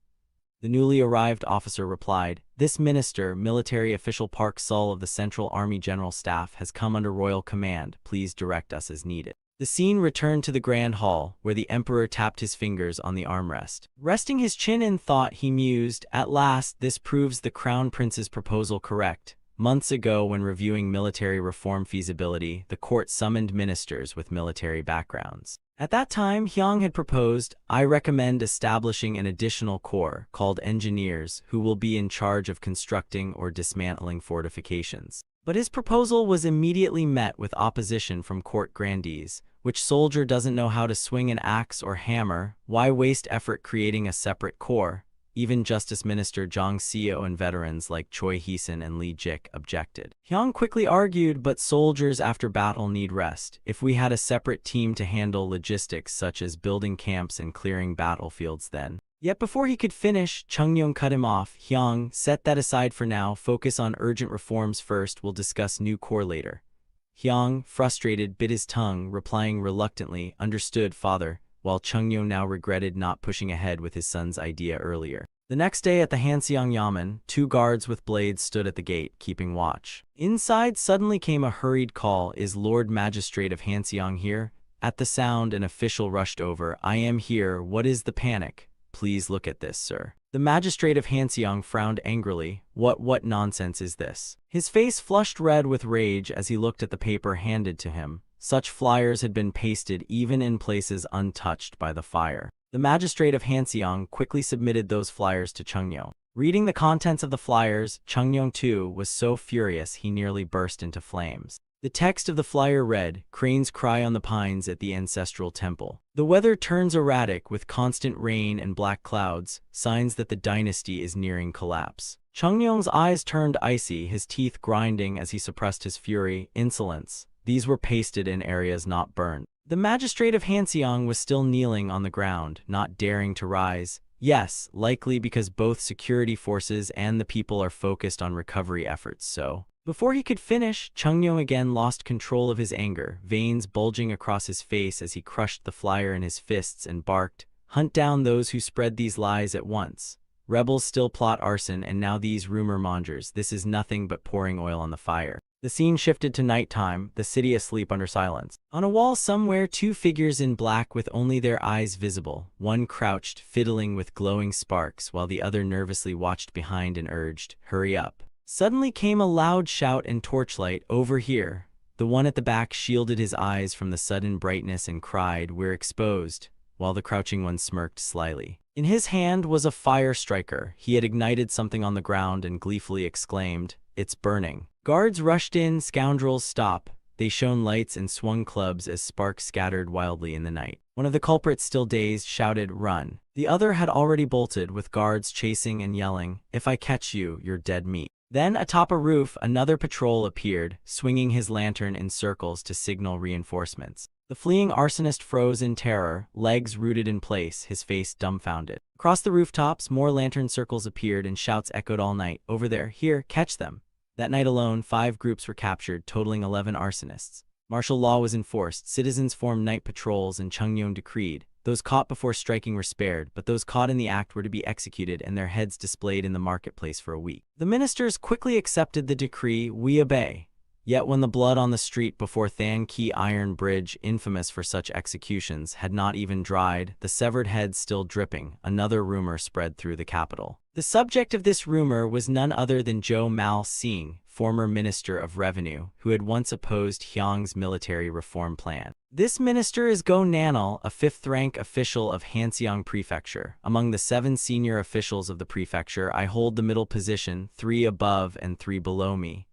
The newly arrived officer replied, "This minister, military official Park Sul of the Central Army General Staff, has come under royal command. Please direct us as needed." The scene returned to the grand hall, where the emperor tapped his fingers on the armrest. Resting his chin in thought, he mused, "At last, this proves the crown prince's proposal correct." Months ago, when reviewing military reform feasibility, the court summoned ministers with military backgrounds. At that time, Hyang had proposed, "I recommend establishing an additional corps, called engineers, who will be in charge of constructing or dismantling fortifications." But his proposal was immediately met with opposition from court grandees. Which soldier doesn't know how to swing an axe or hammer? Why waste effort creating a separate corps? Even Justice Minister Jang Seo and veterans like Choi Heesun and Lee Jik objected. Hyang quickly argued, "But soldiers after battle need rest. If we had a separate team to handle logistics such as building camps and clearing battlefields then." Yet before he could finish, Chung Myung cut him off. "Hyang, set that aside for now. Focus on urgent reforms first. We'll discuss new corps later." Hyang, frustrated, bit his tongue, replying reluctantly, "Understood, father," while Chung Myung now regretted not pushing ahead with his son's idea earlier. The next day at the Hanseong Yamen, 2 guards with blades stood at the gate, keeping watch. Inside suddenly came a hurried call, "Is Lord Magistrate of Hanseong here?" At the sound, an official rushed over. "I am here. What is the panic? Please look at this, sir." The magistrate of Hanseong frowned angrily. What nonsense is this?" His face flushed red with rage as he looked at the paper handed to him. Such flyers had been pasted even in places untouched by the fire. The magistrate of Hanseong quickly submitted those flyers to Chung Myung. Reading the contents of the flyers, Chung Myung too was so furious he nearly burst into flames. The text of the flyer read, "Cranes cry on the pines at the ancestral temple. The weather turns erratic with constant rain and black clouds, signs that the dynasty is nearing collapse." Chung Myung's eyes turned icy, his teeth grinding as he suppressed his fury. Insolence. These were pasted in areas not burned. The magistrate of Hanseong was still kneeling on the ground, not daring to rise. Yes, likely because both security forces and the people are focused on recovery efforts, so. Before he could finish, Chung Myung again lost control of his anger, veins bulging across his face as he crushed the flyer in his fists and barked, "Hunt down those who spread these lies at once. Rebels still plot arson, and now these rumor mongers. This is nothing but pouring oil on the fire." The scene shifted to nighttime, the city asleep under silence. On a wall somewhere, 2 figures in black with only their eyes visible. One crouched, fiddling with glowing sparks, while the other nervously watched behind and urged, "Hurry up." Suddenly came a loud shout and torchlight. "Over here." The one at the back shielded his eyes from the sudden brightness and cried, "We're exposed," while the crouching one smirked slyly. In his hand was a fire striker. He had ignited something on the ground and gleefully exclaimed, "It's burning." Guards rushed in. Scoundrels, stop. They shone lights and swung clubs as sparks scattered wildly in the night. One of the culprits, still dazed, shouted, "Run." The other had already bolted, with guards chasing and yelling, "If I catch you, you're dead meat." Then, atop a roof, another patrol appeared, swinging his lantern in circles to signal reinforcements. The fleeing arsonist froze in terror, legs rooted in place, his face dumbfounded. Across the rooftops, more lantern circles appeared and shouts echoed all night, "Over there, here, catch them." That night alone, 5 groups were captured, totaling 11 arsonists. Martial law was enforced, citizens formed night patrols, and Chungnyeong decreed, those caught before striking were spared, but those caught in the act were to be executed and their heads displayed in the marketplace for a week. The ministers quickly accepted the decree. "We obey." Yet when the blood on the street before Than Ki Iron Bridge, infamous for such executions, had not even dried, the severed heads still dripping, another rumor spread through the capital. The subject of this rumor was none other than Jo Mal-sing, former Minister of Revenue, who had once opposed Hyang's military reform plan. This minister is Go Nanal, a 5th-rank official of Hanseong Prefecture. Among the 7 senior officials of the prefecture, I hold the middle position, 3 above and 3 below me.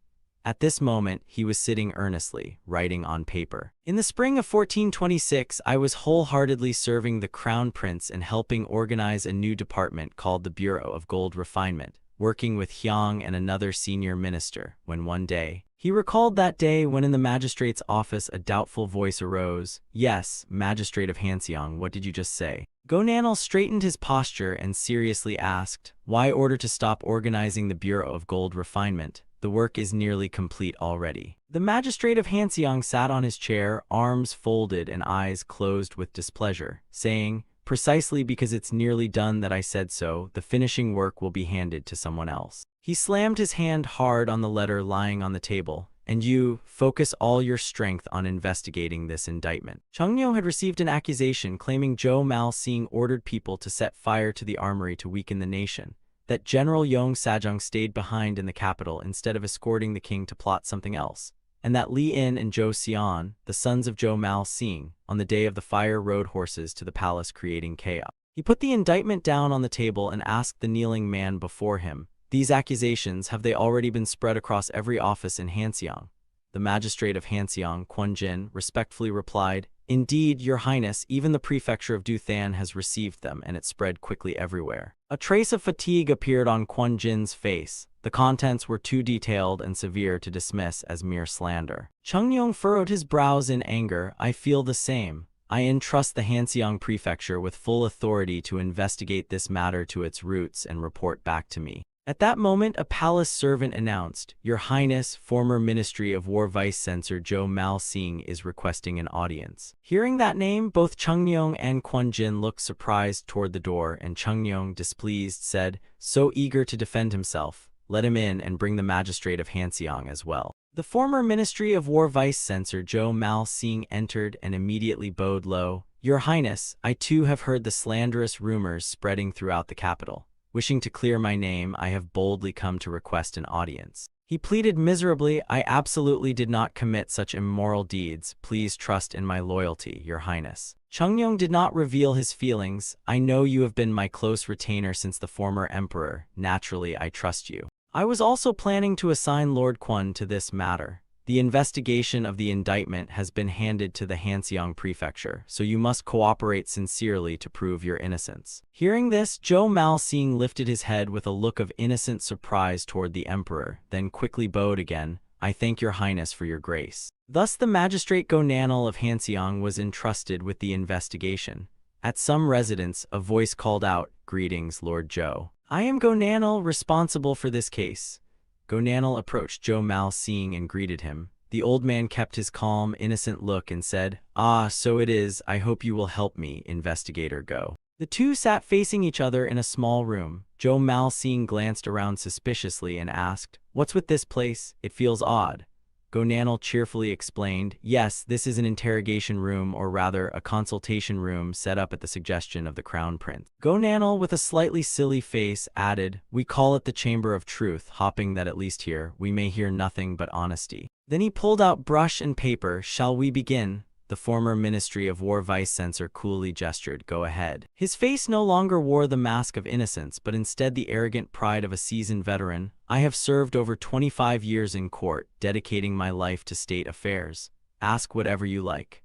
At this moment, he was sitting earnestly, writing on paper. In the spring of 1426, I was wholeheartedly serving the Crown Prince and helping organize a new department called the Bureau of Gold Refinement, working with Hyang and another senior minister, when one day, he recalled that day when in the magistrate's office a doubtful voice arose. "Yes, magistrate of Hanseong, what did you just say?" Go Nanal straightened his posture and seriously asked, "Why order to stop organizing the Bureau of Gold Refinement? The work is nearly complete already." The magistrate of Hanseong sat on his chair, arms folded and eyes closed with displeasure, saying, "Precisely because it's nearly done that I said so. The finishing work will be handed to someone else." He slammed his hand hard on the letter lying on the table. "And you, focus all your strength on investigating this indictment." Chungnyeong had received an accusation claiming Jo Mal-sing ordered people to set fire to the armory to weaken the nation, that General Yong Sajong stayed behind in the capital instead of escorting the king to plot something else, and that Li In and Joseon, the sons of Jo Mal-sing, on the day of the fire rode horses to the palace creating chaos. He put the indictment down on the table and asked the kneeling man before him, "These accusations, have they already been spread across every office in Hanseong?" The magistrate of Hanseong, Kwon Jin, respectfully replied, "Indeed, your highness, even the prefecture of Duthan has received them, and it spread quickly everywhere." A trace of fatigue appeared on Kwon Jin's face. The contents were too detailed and severe to dismiss as mere slander. Chungnyeong furrowed his brows in anger. "I feel the same. I entrust the Hanseong prefecture with full authority to investigate this matter to its roots and report back to me." At that moment, a palace servant announced, "Your Highness, former Ministry of War Vice-Censor Jo Mal-sing is requesting an audience." Hearing that name, both Chungnyeong and Kwon Jin looked surprised toward the door, and Chungnyeong, displeased, said, so eager to defend himself, "Let him in and bring the magistrate of Hanseong as well." The former Ministry of War Vice-Censor Jo Mal-sing entered and immediately bowed low. "Your Highness, I too have heard the slanderous rumors spreading throughout the capital. Wishing to clear my name, I have boldly come to request an audience." He pleaded miserably, "I absolutely did not commit such immoral deeds. Please trust in my loyalty, Your Highness." Chungnyeong did not reveal his feelings. "I know you have been my close retainer since the former emperor. Naturally, I trust you. I was also planning to assign Lord Kwon to this matter. The investigation of the indictment has been handed to the Hanseong prefecture, so you must cooperate sincerely to prove your innocence." Hearing this, Jo Mal-sing lifted his head with a look of innocent surprise toward the emperor, then quickly bowed again. "I thank your highness for your grace." Thus the magistrate Go Nanal of Hanseong was entrusted with the investigation. At some residence, a voice called out, "Greetings, Lord Jo. I am Go Nanal, responsible for this case." Go Nanal approached Jo Mal-sing and greeted him. The old man kept his calm, innocent look and said, "Ah, so it is. I hope you will help me, Investigator Go." The two sat facing each other in a small room. Jo Mal-sing glanced around suspiciously and asked, "What's with this place? It feels odd." Go Nanal cheerfully explained, "Yes, this is an interrogation room, or rather, a consultation room set up at the suggestion of the Crown Prince." Go Nanal, with a slightly silly face, added, "We call it the Chamber of Truth, hoping that at least here, we may hear nothing but honesty." Then he pulled out brush and paper. "Shall we begin?" The former Ministry of War vice-censor coolly gestured, "Go ahead." His face no longer wore the mask of innocence, but instead the arrogant pride of a seasoned veteran. "I have served over 25 years in court, dedicating my life to state affairs. Ask whatever you like."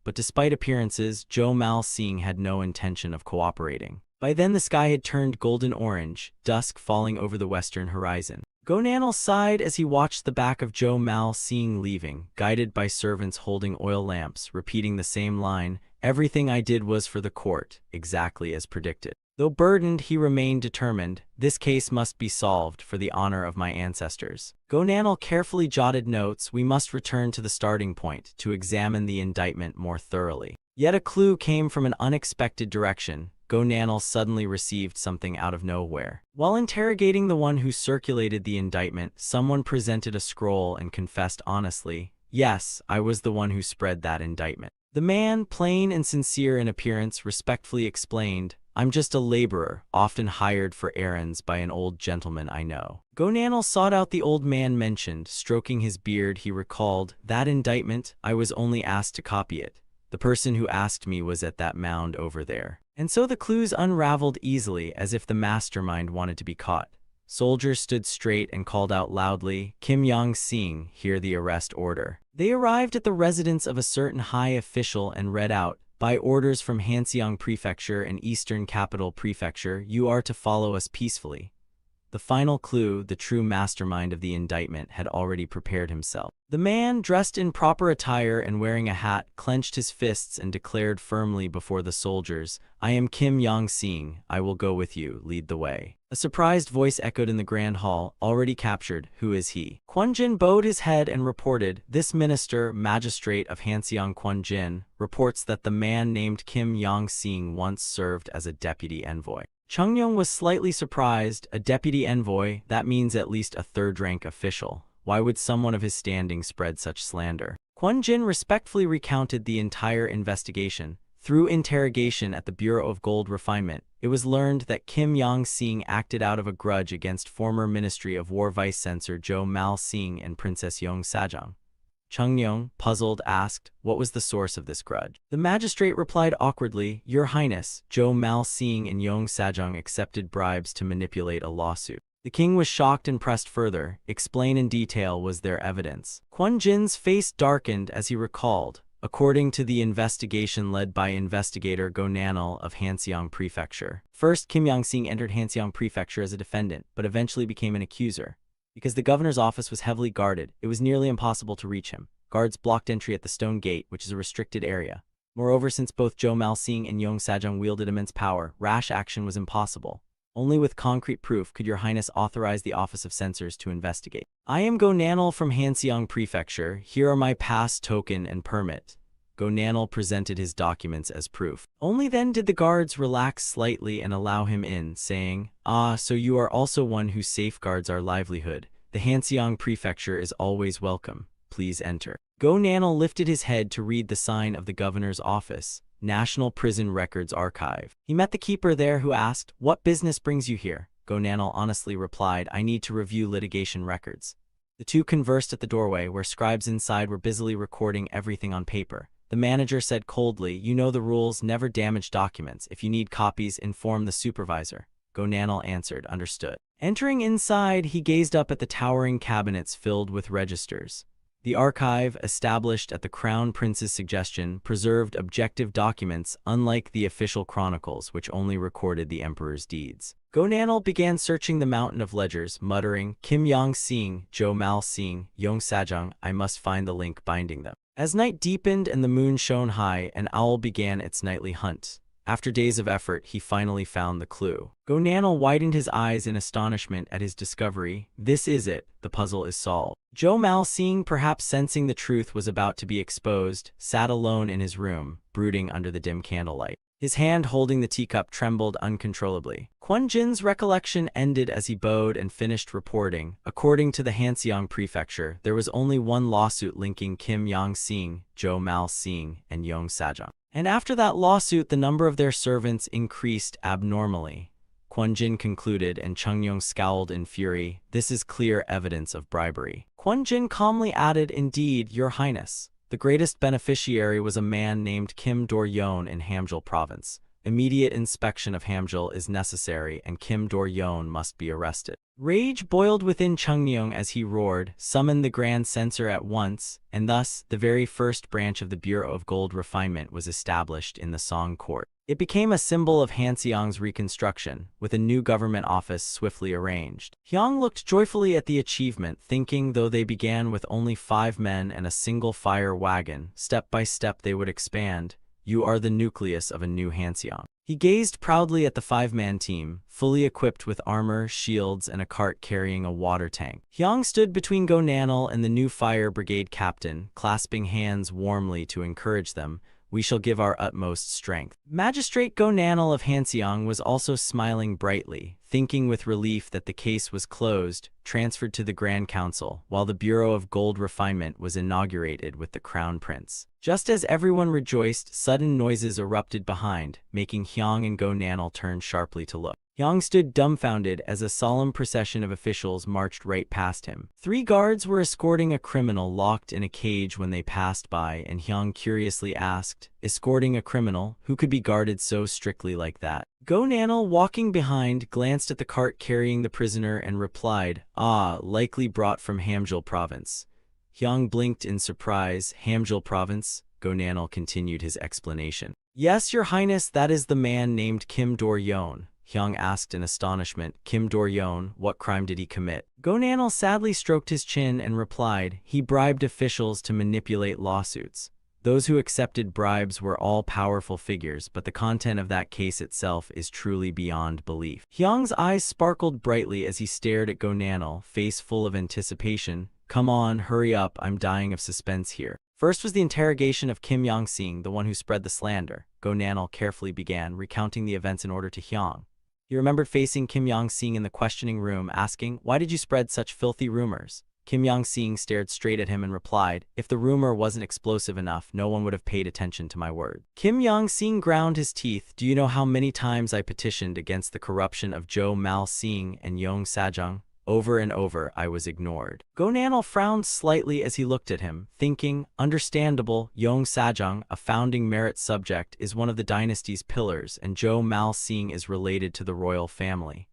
But despite appearances, Zhou Mal-sing had no intention of cooperating. By then the sky had turned golden-orange, dusk falling over the western horizon. Gonanal sighed as he watched the back of Zhou Mal-sing leaving, guided by servants holding oil lamps, repeating the same line, "Everything I did was for the court," exactly as predicted. Though burdened, he remained determined. "This case must be solved for the honor of my ancestors." Gonanal carefully jotted notes. "We must return to the starting point to examine the indictment more thoroughly." Yet a clue came from an unexpected direction. Gonanal suddenly received something out of nowhere. While interrogating the one who circulated the indictment, someone presented a scroll and confessed honestly, "Yes, I was the one who spread that indictment." The man, plain and sincere in appearance, respectfully explained, "I'm just a laborer, often hired for errands by an old gentleman I know." Gonanal sought out the old man mentioned. Stroking his beard, he recalled, "That indictment, I was only asked to copy it. The person who asked me was at that mound over there." And so the clues unraveled easily, as if the mastermind wanted to be caught. Soldiers stood straight and called out loudly, "Kim Yong-sing, hear the arrest order." They arrived at the residence of a certain high official and read out, "By orders from Hanseong Prefecture and Eastern Capital Prefecture, you are to follow us peacefully." The final clue, the true mastermind of the indictment, had already prepared himself. The man, dressed in proper attire and wearing a hat, clenched his fists and declared firmly before the soldiers, "I am Kim Yong-sing. I will go with you. Lead the way." A surprised voice echoed in the grand hall, "Already captured. Who is he?" Kwon-jin bowed his head and reported, "This minister, magistrate of Hanseong Kwon-jin, reports that the man named Kim Yong-sing once served as a deputy envoy." Chung-yong was slightly surprised. A deputy envoy, that means at least a third-rank official. Why would someone of his standing spread such slander? Kwon-jin respectfully recounted the entire investigation. Through interrogation at the Bureau of Gold Refinement, it was learned that Kim Yong-sing acted out of a grudge against former Ministry of War vice-censor Zhou Mal-sing and Princess Yong-sajang. Chung-yong, puzzled, asked, "What was the source of this grudge?" The magistrate replied awkwardly, "Your Highness, Zhou Mal-sing and Yong-sajang accepted bribes to manipulate a lawsuit." The king was shocked and pressed further. "Explain in detail. Was there evidence?" Kwon-jin's face darkened as he recalled, "According to the investigation led by investigator Gonanal of Hanseong Prefecture. First, Kim Yong-sing entered Hanseong Prefecture as a defendant, but eventually became an accuser. Because the governor's office was heavily guarded, it was nearly impossible to reach him. Guards blocked entry at the stone gate, which is a restricted area. Moreover, since both Zhou Mal-sing and Yong-sajang wielded immense power, rash action was impossible. Only with concrete proof could your highness authorize the office of censors to investigate. I am Gonanal from Hanseong Prefecture. Here are my pass, token, and permit." Gonanal presented his documents as proof. Only then did the guards relax slightly and allow him in, saying, "Ah, so you are also one who safeguards our livelihood. The Hanseong Prefecture is always welcome. Please enter." Gonanal lifted his head to read the sign of the governor's office, National Prison Records Archive. He met the keeper there, who asked, "What business brings you here?" Gonanal honestly replied, "I need to review litigation records." The two conversed at the doorway, where scribes inside were busily recording everything on paper. The manager said coldly, "You know the rules, never damage documents. If you need copies, inform the supervisor." Gonanal answered, "Understood." Entering inside, he gazed up at the towering cabinets filled with registers. The archive, established at the Crown Prince's suggestion, preserved objective documents, unlike the official chronicles, which only recorded the emperor's deeds. Gonanal began searching the mountain of ledgers, muttering, "Kim Yong-sing, Zhou Mal-sing, Yong-sajang, I must find the link binding them." As night deepened and the moon shone high, an owl began its nightly hunt. After days of effort, he finally found the clue. Gonanal widened his eyes in astonishment at his discovery. "This is it. The puzzle is solved." Zhou Mal-sing, perhaps sensing the truth was about to be exposed, sat alone in his room, brooding under the dim candlelight. His hand holding the teacup trembled uncontrollably. Kwon-jin's recollection ended as he bowed and finished reporting. According to the Hanseong Prefecture, there was only one lawsuit linking Kim Yong-sing, Zhou Mal-sing, and Yong-sajang. And after that lawsuit, the number of their servants increased abnormally. Kwon-jin concluded, and Chung-yong scowled in fury. "This is clear evidence of bribery." Kwon-jin calmly added, "Indeed, your highness. The greatest beneficiary was a man named Kim Dor-yeon in Hamgyal province. Immediate inspection of Hamgyal is necessary and Kim Dor-yeon must be arrested. Rage boiled within Chungmyeong as he roared, "Summon the Grand Censor at once," and thus the very first branch of the Bureau of Gold Refinement was established in the Song Court. It became a symbol of Hanseong's reconstruction, with a new government office swiftly arranged. Hyang looked joyfully at the achievement, thinking though they began with only 5 men and a single fire wagon, step by step they would expand. You are the nucleus of a new Hanseong. He gazed proudly at the 5-man team, fully equipped with armor, shields, and a cart carrying a water tank. Hyang stood between Go Nanal and the new fire brigade captain, clasping hands warmly to encourage them. "We shall give our utmost strength." Magistrate Go Nanal of Hanseong was also smiling brightly, thinking with relief that the case was closed, transferred to the Grand Council, while the Bureau of Gold Refinement was inaugurated with the Crown Prince. Just as everyone rejoiced, sudden noises erupted behind, making Hyang and Go Nanal turn sharply to look. Hyang stood dumbfounded as a solemn procession of officials marched right past him. 3 guards were escorting a criminal locked in a cage when they passed by, and Hyang curiously asked, "Escorting a criminal? Who could be guarded so strictly like that?" Go Nanal, walking behind, glanced at the cart carrying the prisoner and replied, "Ah, likely brought from Hamgyal province." Hyang blinked in surprise. "Hamgyal province?" Go Nanal continued his explanation. "Yes, Your Highness, that is the man named Kim Dor-yeon." Hyang asked in astonishment, "Kim Dor-yeon, what crime did he commit?" Go Nanal sadly stroked his chin and replied, "He bribed officials to manipulate lawsuits. Those who accepted bribes were all powerful figures, but the content of that case itself is truly beyond belief." Hyang's eyes sparkled brightly as he stared at Go Nanal, face full of anticipation. "Come on, hurry up, I'm dying of suspense here." First was the interrogation of Kim Yong-sing, the one who spread the slander. Go Nanal carefully began, recounting the events in order to Hyang. He remembered facing Kim Yong-sing in the questioning room, asking, "Why did you spread such filthy rumors?" Kim Yong-sing stared straight at him and replied, "If the rumor wasn't explosive enough, no one would have paid attention to my word." Kim Yong-sing ground his teeth. "Do you know how many times I petitioned against the corruption of Jo Mal-sing and Yong Sajung? Over and over, I was ignored." Go Nanal frowned slightly as he looked at him, thinking, understandable, Yong Sajung, a founding merit subject, is one of the dynasty's pillars, and Jo Mal-sing is related to the royal family.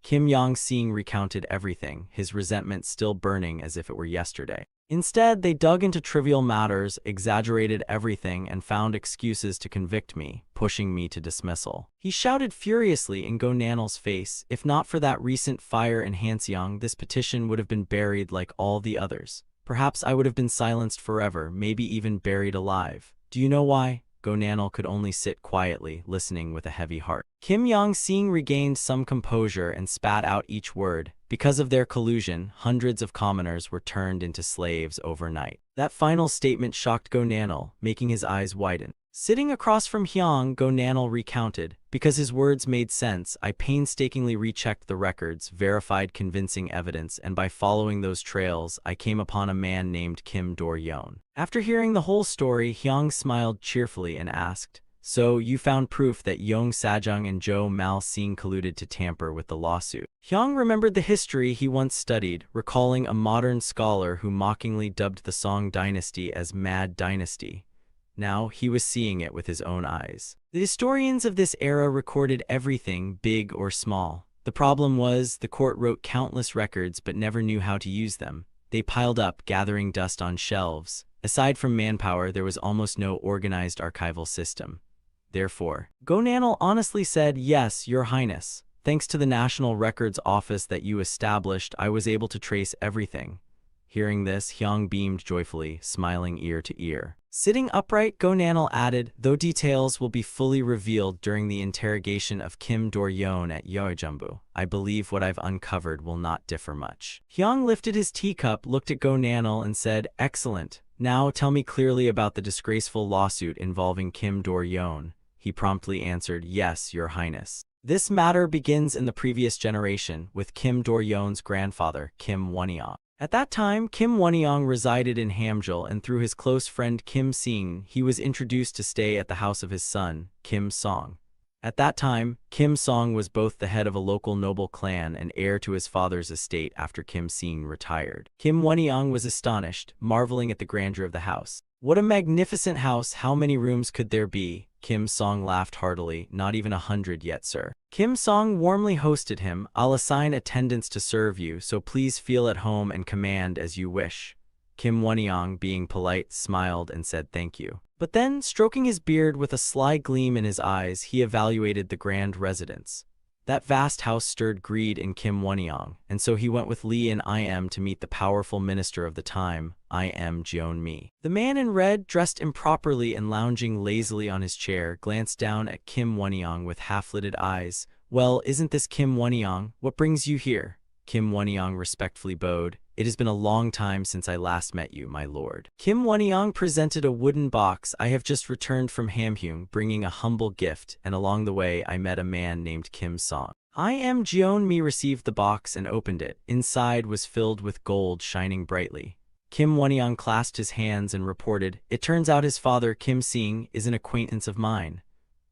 Kim Yong-sing recounted everything, his resentment still burning as if it were yesterday. Instead, they dug into trivial matters, exaggerated everything, and found excuses to convict me, pushing me to dismissal. He shouted furiously in Go Nanal's face, "If not for that recent fire in Hanseong, this petition would have been buried like all the others. Perhaps I would have been silenced forever, maybe even buried alive. Do you know why?" Go Nanal could only sit quietly, listening with a heavy heart. Kim Yong-sing regained some composure and spat out each word. "Because of their collusion, hundreds of commoners were turned into slaves overnight." That final statement shocked Go Nanal, making his eyes widen. Sitting across from Hyang, Go Nanal recounted, "Because his words made sense, I painstakingly rechecked the records, verified convincing evidence, and by following those trails, I came upon a man named Kim Dor-yeon." After hearing the whole story, Hyang smiled cheerfully and asked, "So, you found proof that Yong Sajung and Jo Mal-sing colluded to tamper with the lawsuit?" Hyang remembered the history he once studied, recalling a modern scholar who mockingly dubbed the Song dynasty as Mad Dynasty. Now he was seeing it with his own eyes. The historians of this era recorded everything, big or small. The problem was, the court wrote countless records but never knew how to use them. They piled up, gathering dust on shelves. Aside from manpower, there was almost no organized archival system. Therefore, Go Nanal honestly said, "Yes, Your Highness. Thanks to the National Records Office that you established, I was able to trace everything." Hearing this, Hyang beamed joyfully, smiling ear to ear. Sitting upright, Go Nanal added, "Though details will be fully revealed during the interrogation of Kim Dor-yeon at Yeojumbu, I believe what I've uncovered will not differ much." Hyang lifted his teacup, looked at Go Nanal, and said, "Excellent. Now tell me clearly about the disgraceful lawsuit involving Kim Dor-yeon." He promptly answered, "Yes, Your Highness. This matter begins in the previous generation, with Kim Dor-yeon's grandfather, Kim Won-yeong. At that time, Kim Won-yeong resided in Hamgyal, and through his close friend Kim Sing, he was introduced to stay at the house of his son, Kim Song. At that time, Kim Song was both the head of a local noble clan and heir to his father's estate after Kim Sing retired. Kim Won-young was astonished, marveling at the grandeur of the house. "What a magnificent house! How many rooms could there be?" Kim Song laughed heartily. "Not even 100 yet, sir." Kim Song warmly hosted him. "I'll assign attendants to serve you, so please feel at home and command as you wish." Kim Won-young, being polite, smiled and said thank you. But then, stroking his beard with a sly gleam in his eyes, he evaluated the grand residence. That vast house stirred greed in Kim Won-young, and so he went with Lee and Im to meet the powerful minister of the time, Im Jeon-mi. The man in red, dressed improperly and lounging lazily on his chair, glanced down at Kim Won-young with half-lidded eyes. "Well, isn't this Kim Won-young? What brings you here?" Kim Won-young respectfully bowed. "It has been a long time since I last met you, my lord." Kim Won-young presented a wooden box. "I have just returned from Hamhung, bringing a humble gift, and along the way I met a man named Kim Song." Im Jeon-mi received the box and opened it. Inside was filled with gold shining brightly. Kim Won-young clasped his hands and reported, "It turns out his father, Kim Sing, is an acquaintance of mine."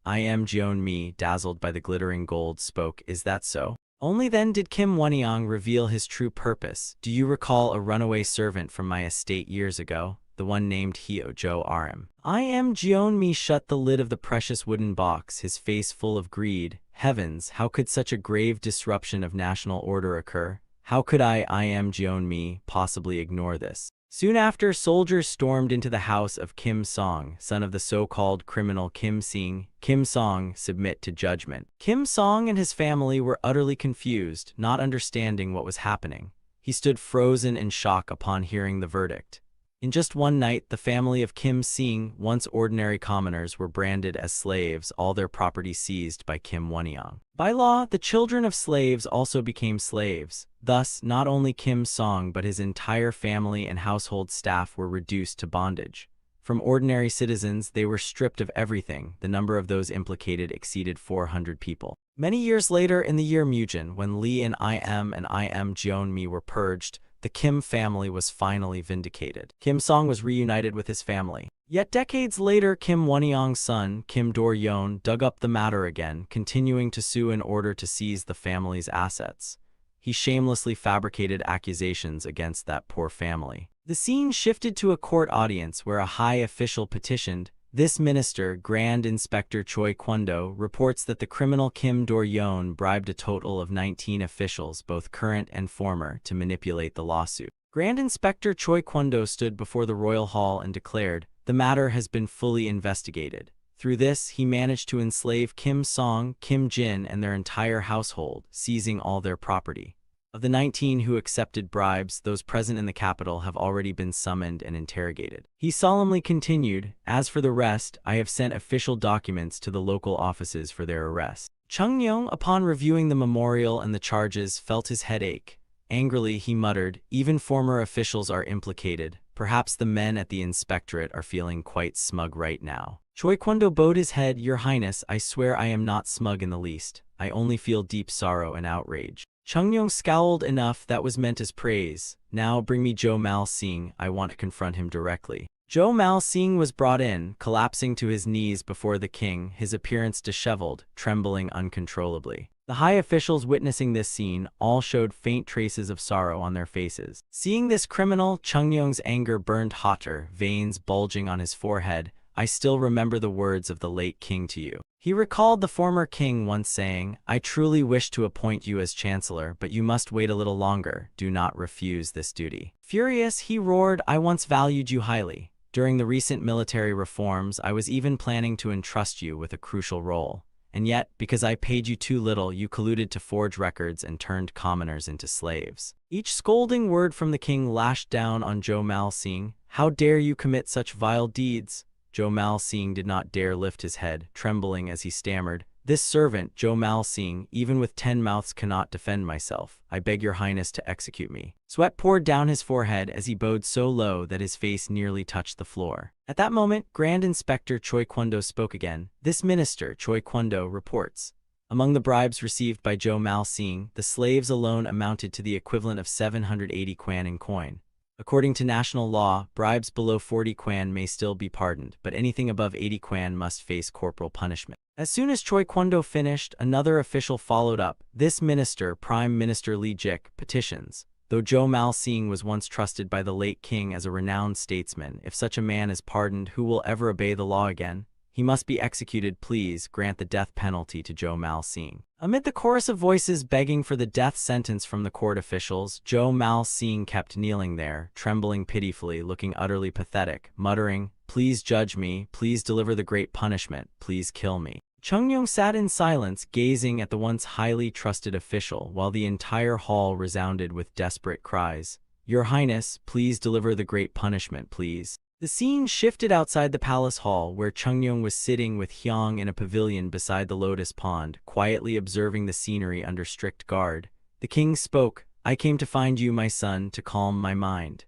Im Jeon-mi, dazzled by the glittering gold, spoke, "Is that so?" Only then did Kim Won-young reveal his true purpose. "Do you recall a runaway servant from my estate years ago? The one named Hyo Jo Arim." Im Jeon-mi shut the lid of the precious wooden box, his face full of greed. Heavens, how could such a grave disruption of national order occur? How could Im Jeon-mi, possibly ignore this? Soon after, soldiers stormed into the house of Kim Song, son of the so-called criminal Kim Sing. Kim Song, submit to judgment. Kim Song and his family were utterly confused, not understanding what was happening. He stood frozen in shock upon hearing the verdict. In just one night, the family of Kim Sing, once ordinary commoners, were branded as slaves, all their property seized by Kim Won-young. By law, the children of slaves also became slaves. Thus, not only Kim Song but his entire family and household staff were reduced to bondage. From ordinary citizens, they were stripped of everything. The number of those implicated exceeded 400 people. Many years later, in the year Mujin, when Lee and Im Jeon-mi were purged, the Kim family was finally vindicated. Kim Song was reunited with his family. Yet decades later, Kim Won-young's son, Kim Do-yeon, dug up the matter again, continuing to sue in order to seize the family's assets. He shamelessly fabricated accusations against that poor family. The scene shifted to a court audience where a high official petitioned. This minister, Grand Inspector Choi Kwon-do, reports that the criminal Kim Do-yeon bribed a total of 19 officials, both current and former, to manipulate the lawsuit. Grand Inspector Choi Kwon-do stood before the royal hall and declared, "The matter has been fully investigated." Through this, he managed to enslave Kim Song, Kim Jin, and their entire household, seizing all their property. Of the 19 who accepted bribes, those present in the capital have already been summoned and interrogated. He solemnly continued, "As for the rest, I have sent official documents to the local offices for their arrest." Chung Yong, upon reviewing the memorial and the charges, felt his head ache. Angrily, he muttered, "Even former officials are implicated. Perhaps the men at the inspectorate are feeling quite smug right now." Choi Kwon-do bowed his head. "Your Highness, I swear I am not smug in the least. I only feel deep sorrow and outrage." Chung Yong scowled. "Enough, that was meant as praise. Now bring me Jo Mal-sing. I want to confront him directly." Jo Mal-sing was brought in, collapsing to his knees before the king, his appearance disheveled, trembling uncontrollably. The high officials witnessing this scene all showed faint traces of sorrow on their faces. Seeing this criminal, Chung Yong's anger burned hotter, veins bulging on his forehead. "I still remember the words of the late king to you." He recalled the former king once saying, "I truly wish to appoint you as chancellor, but you must wait a little longer. Do not refuse this duty." Furious, he roared, "I once valued you highly. During the recent military reforms, I was even planning to entrust you with a crucial role. And yet, because I paid you too little, you colluded to forge records and turned commoners into slaves." Each scolding word from the king lashed down on Jo Mal-sing. "How dare you commit such vile deeds?" Jo Mal-sing did not dare lift his head, trembling as he stammered, "This servant, Jo Mal-sing, even with 10 mouths cannot defend myself. I beg your highness to execute me." Sweat poured down his forehead as he bowed so low that his face nearly touched the floor. At that moment, Grand Inspector Choi Kwon-do spoke again. "This minister, Choi Kwon-do, reports. Among the bribes received by Jo Mal-sing, the slaves alone amounted to the equivalent of 780 kwan in coin. According to national law, bribes below 40 kwan may still be pardoned, but anything above 80 kwan must face corporal punishment." As soon as Choi Kwon-do finished, another official followed up. This minister, Prime Minister Lee Jik, petitions. Though Zhou Mal-sing was once trusted by the late king as a renowned statesman, if such a man is pardoned, who will ever obey the law again? He must be executed. Please grant the death penalty to Zhou Mal-sing. Amid the chorus of voices begging for the death sentence from the court officials, Zhou Mal-sing kept kneeling there, trembling pitifully, looking utterly pathetic, muttering, "Please judge me, please deliver the great punishment, please kill me." Chung Yong sat in silence, gazing at the once highly trusted official, while the entire hall resounded with desperate cries. "Your Highness, please deliver the great punishment, please." The scene shifted outside the palace hall, where Chung Yong was sitting with Hyung in a pavilion beside the lotus pond, quietly observing the scenery under strict guard. The king spoke. "I came to find you, my son, to calm my mind."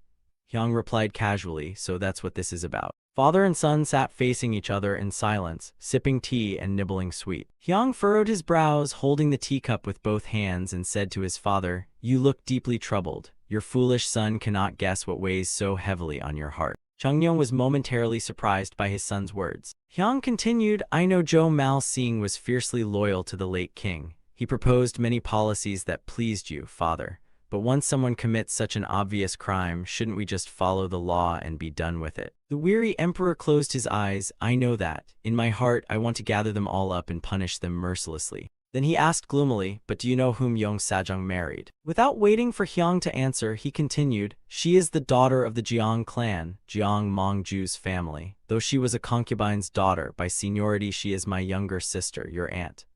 Hyung replied casually, "So that's what this is about." Father and son sat facing each other in silence, sipping tea and nibbling sweet. Hyung furrowed his brows, holding the teacup with both hands, and said to his father, "You look deeply troubled. Your foolish son cannot guess what weighs so heavily on your heart." Chung Yong was momentarily surprised by his son's words. Hyung continued, "I know Zhou Mal-sing was fiercely loyal to the late king. He proposed many policies that pleased you, father. But once someone commits such an obvious crime, shouldn't we just follow the law and be done with it?" The weary emperor closed his eyes. "I know that. In my heart, I want to gather them all up and punish them mercilessly." Then he asked gloomily, "But do you know whom Yong Sajong married?" Without waiting for Hyung to answer, he continued, "She is the daughter of the Jeong clan, Jeong Mongju's family. Though she was a concubine's daughter, by seniority she is my younger sister, your aunt."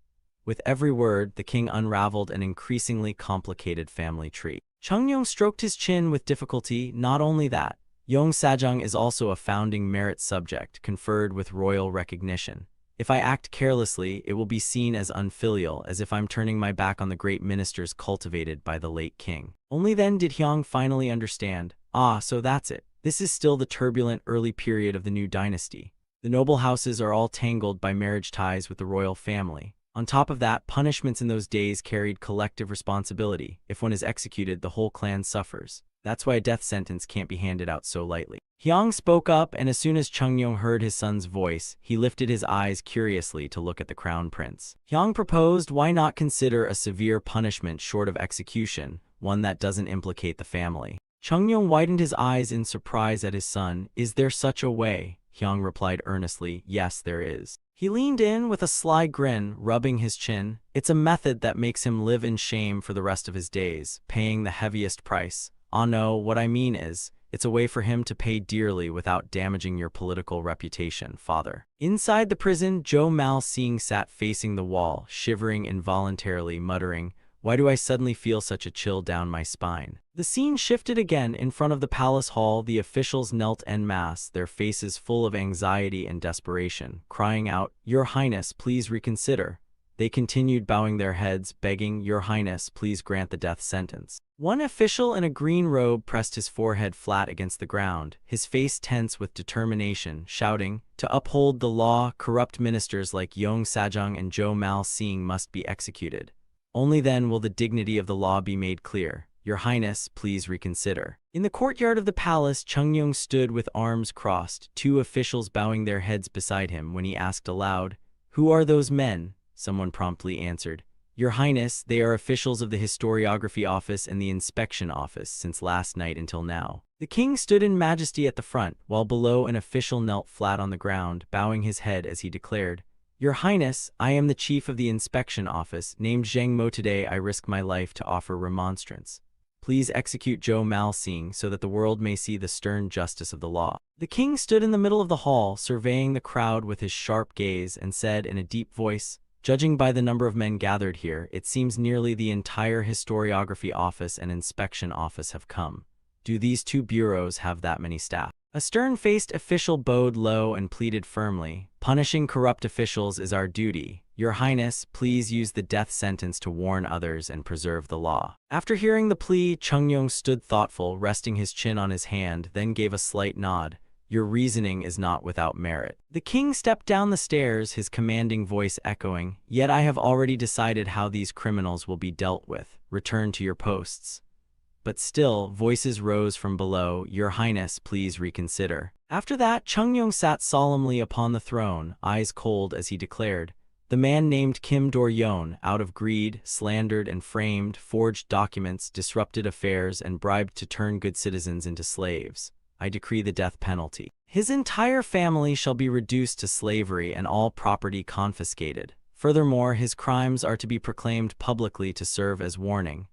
With every word, the king unraveled an increasingly complicated family tree. Chung Yong stroked his chin with difficulty. "Not only that, Yong Sajong is also a founding merit subject, conferred with royal recognition. If I act carelessly, it will be seen as unfilial, as if I'm turning my back on the great ministers cultivated by the late king." Only then did Hyung finally understand. Ah, so that's it. This is still the turbulent early period of the new dynasty. The noble houses are all tangled by marriage ties with the royal family. On top of that, punishments in those days carried collective responsibility. If one is executed, the whole clan suffers. That's why a death sentence can't be handed out so lightly. Hyung spoke up, and as soon as Chung Yong heard his son's voice, he lifted his eyes curiously to look at the crown prince. Hyung proposed, "Why not consider a severe punishment short of execution, one that doesn't implicate the family?" Chung Yong widened his eyes in surprise at his son. "Is there such a way?" Hyung replied earnestly, "Yes, there is." He leaned in with a sly grin, rubbing his chin. "It's a method that makes him live in shame for the rest of his days, paying the heaviest price. Ah no, what I mean is, it's a way for him to pay dearly without damaging your political reputation, father." Inside the prison, Zhou Mal-sing sat facing the wall, shivering involuntarily, muttering, "Why do I suddenly feel such a chill down my spine?" The scene shifted again. In front of the palace hall, the officials knelt en masse, their faces full of anxiety and desperation, crying out, "Your Highness, please reconsider." They continued bowing their heads, begging, "Your Highness, please grant the death sentence." One official in a green robe pressed his forehead flat against the ground, his face tense with determination, shouting, "To uphold the law, corrupt ministers like Yong Sajong and Zhou Mal-sing must be executed. Only then will the dignity of the law be made clear. Your Highness, please reconsider." In the courtyard of the palace, Chung Yong stood with arms crossed, two officials bowing their heads beside him, when he asked aloud, "Who are those men?" Someone promptly answered, "Your Highness, they are officials of the historiography office and the inspection office since last night until now." The king stood in majesty at the front, while below an official knelt flat on the ground, bowing his head as he declared, "Your Highness, I am the chief of the inspection office, named Zhang Mo. Today I risk my life to offer remonstrance. Please execute Zhou Mal-sing so that the world may see the stern justice of the law." The king stood in the middle of the hall, surveying the crowd with his sharp gaze, and said in a deep voice, "Judging by the number of men gathered here, it seems nearly the entire historiography office and inspection office have come. Do these two bureaus have that many staff?" A stern-faced official bowed low and pleaded firmly, "Punishing corrupt officials is our duty. Your Highness, please use the death sentence to warn others and preserve the law." After hearing the plea, Chung Yong stood thoughtful, resting his chin on his hand, then gave a slight nod. "Your reasoning is not without merit." The king stepped down the stairs, his commanding voice echoing, "Yet I have already decided how these criminals will be dealt with. Return to your posts." But still, voices rose from below, "Your Highness, please reconsider." After that, Chung Yong sat solemnly upon the throne, eyes cold as he declared, The man named Kim Dor-yeon, out of greed, slandered and framed, forged documents, disrupted affairs, and bribed to turn good citizens into slaves. I decree the death penalty. His entire family shall be reduced to slavery and all property confiscated. Furthermore, his crimes are to be proclaimed publicly to serve as warning.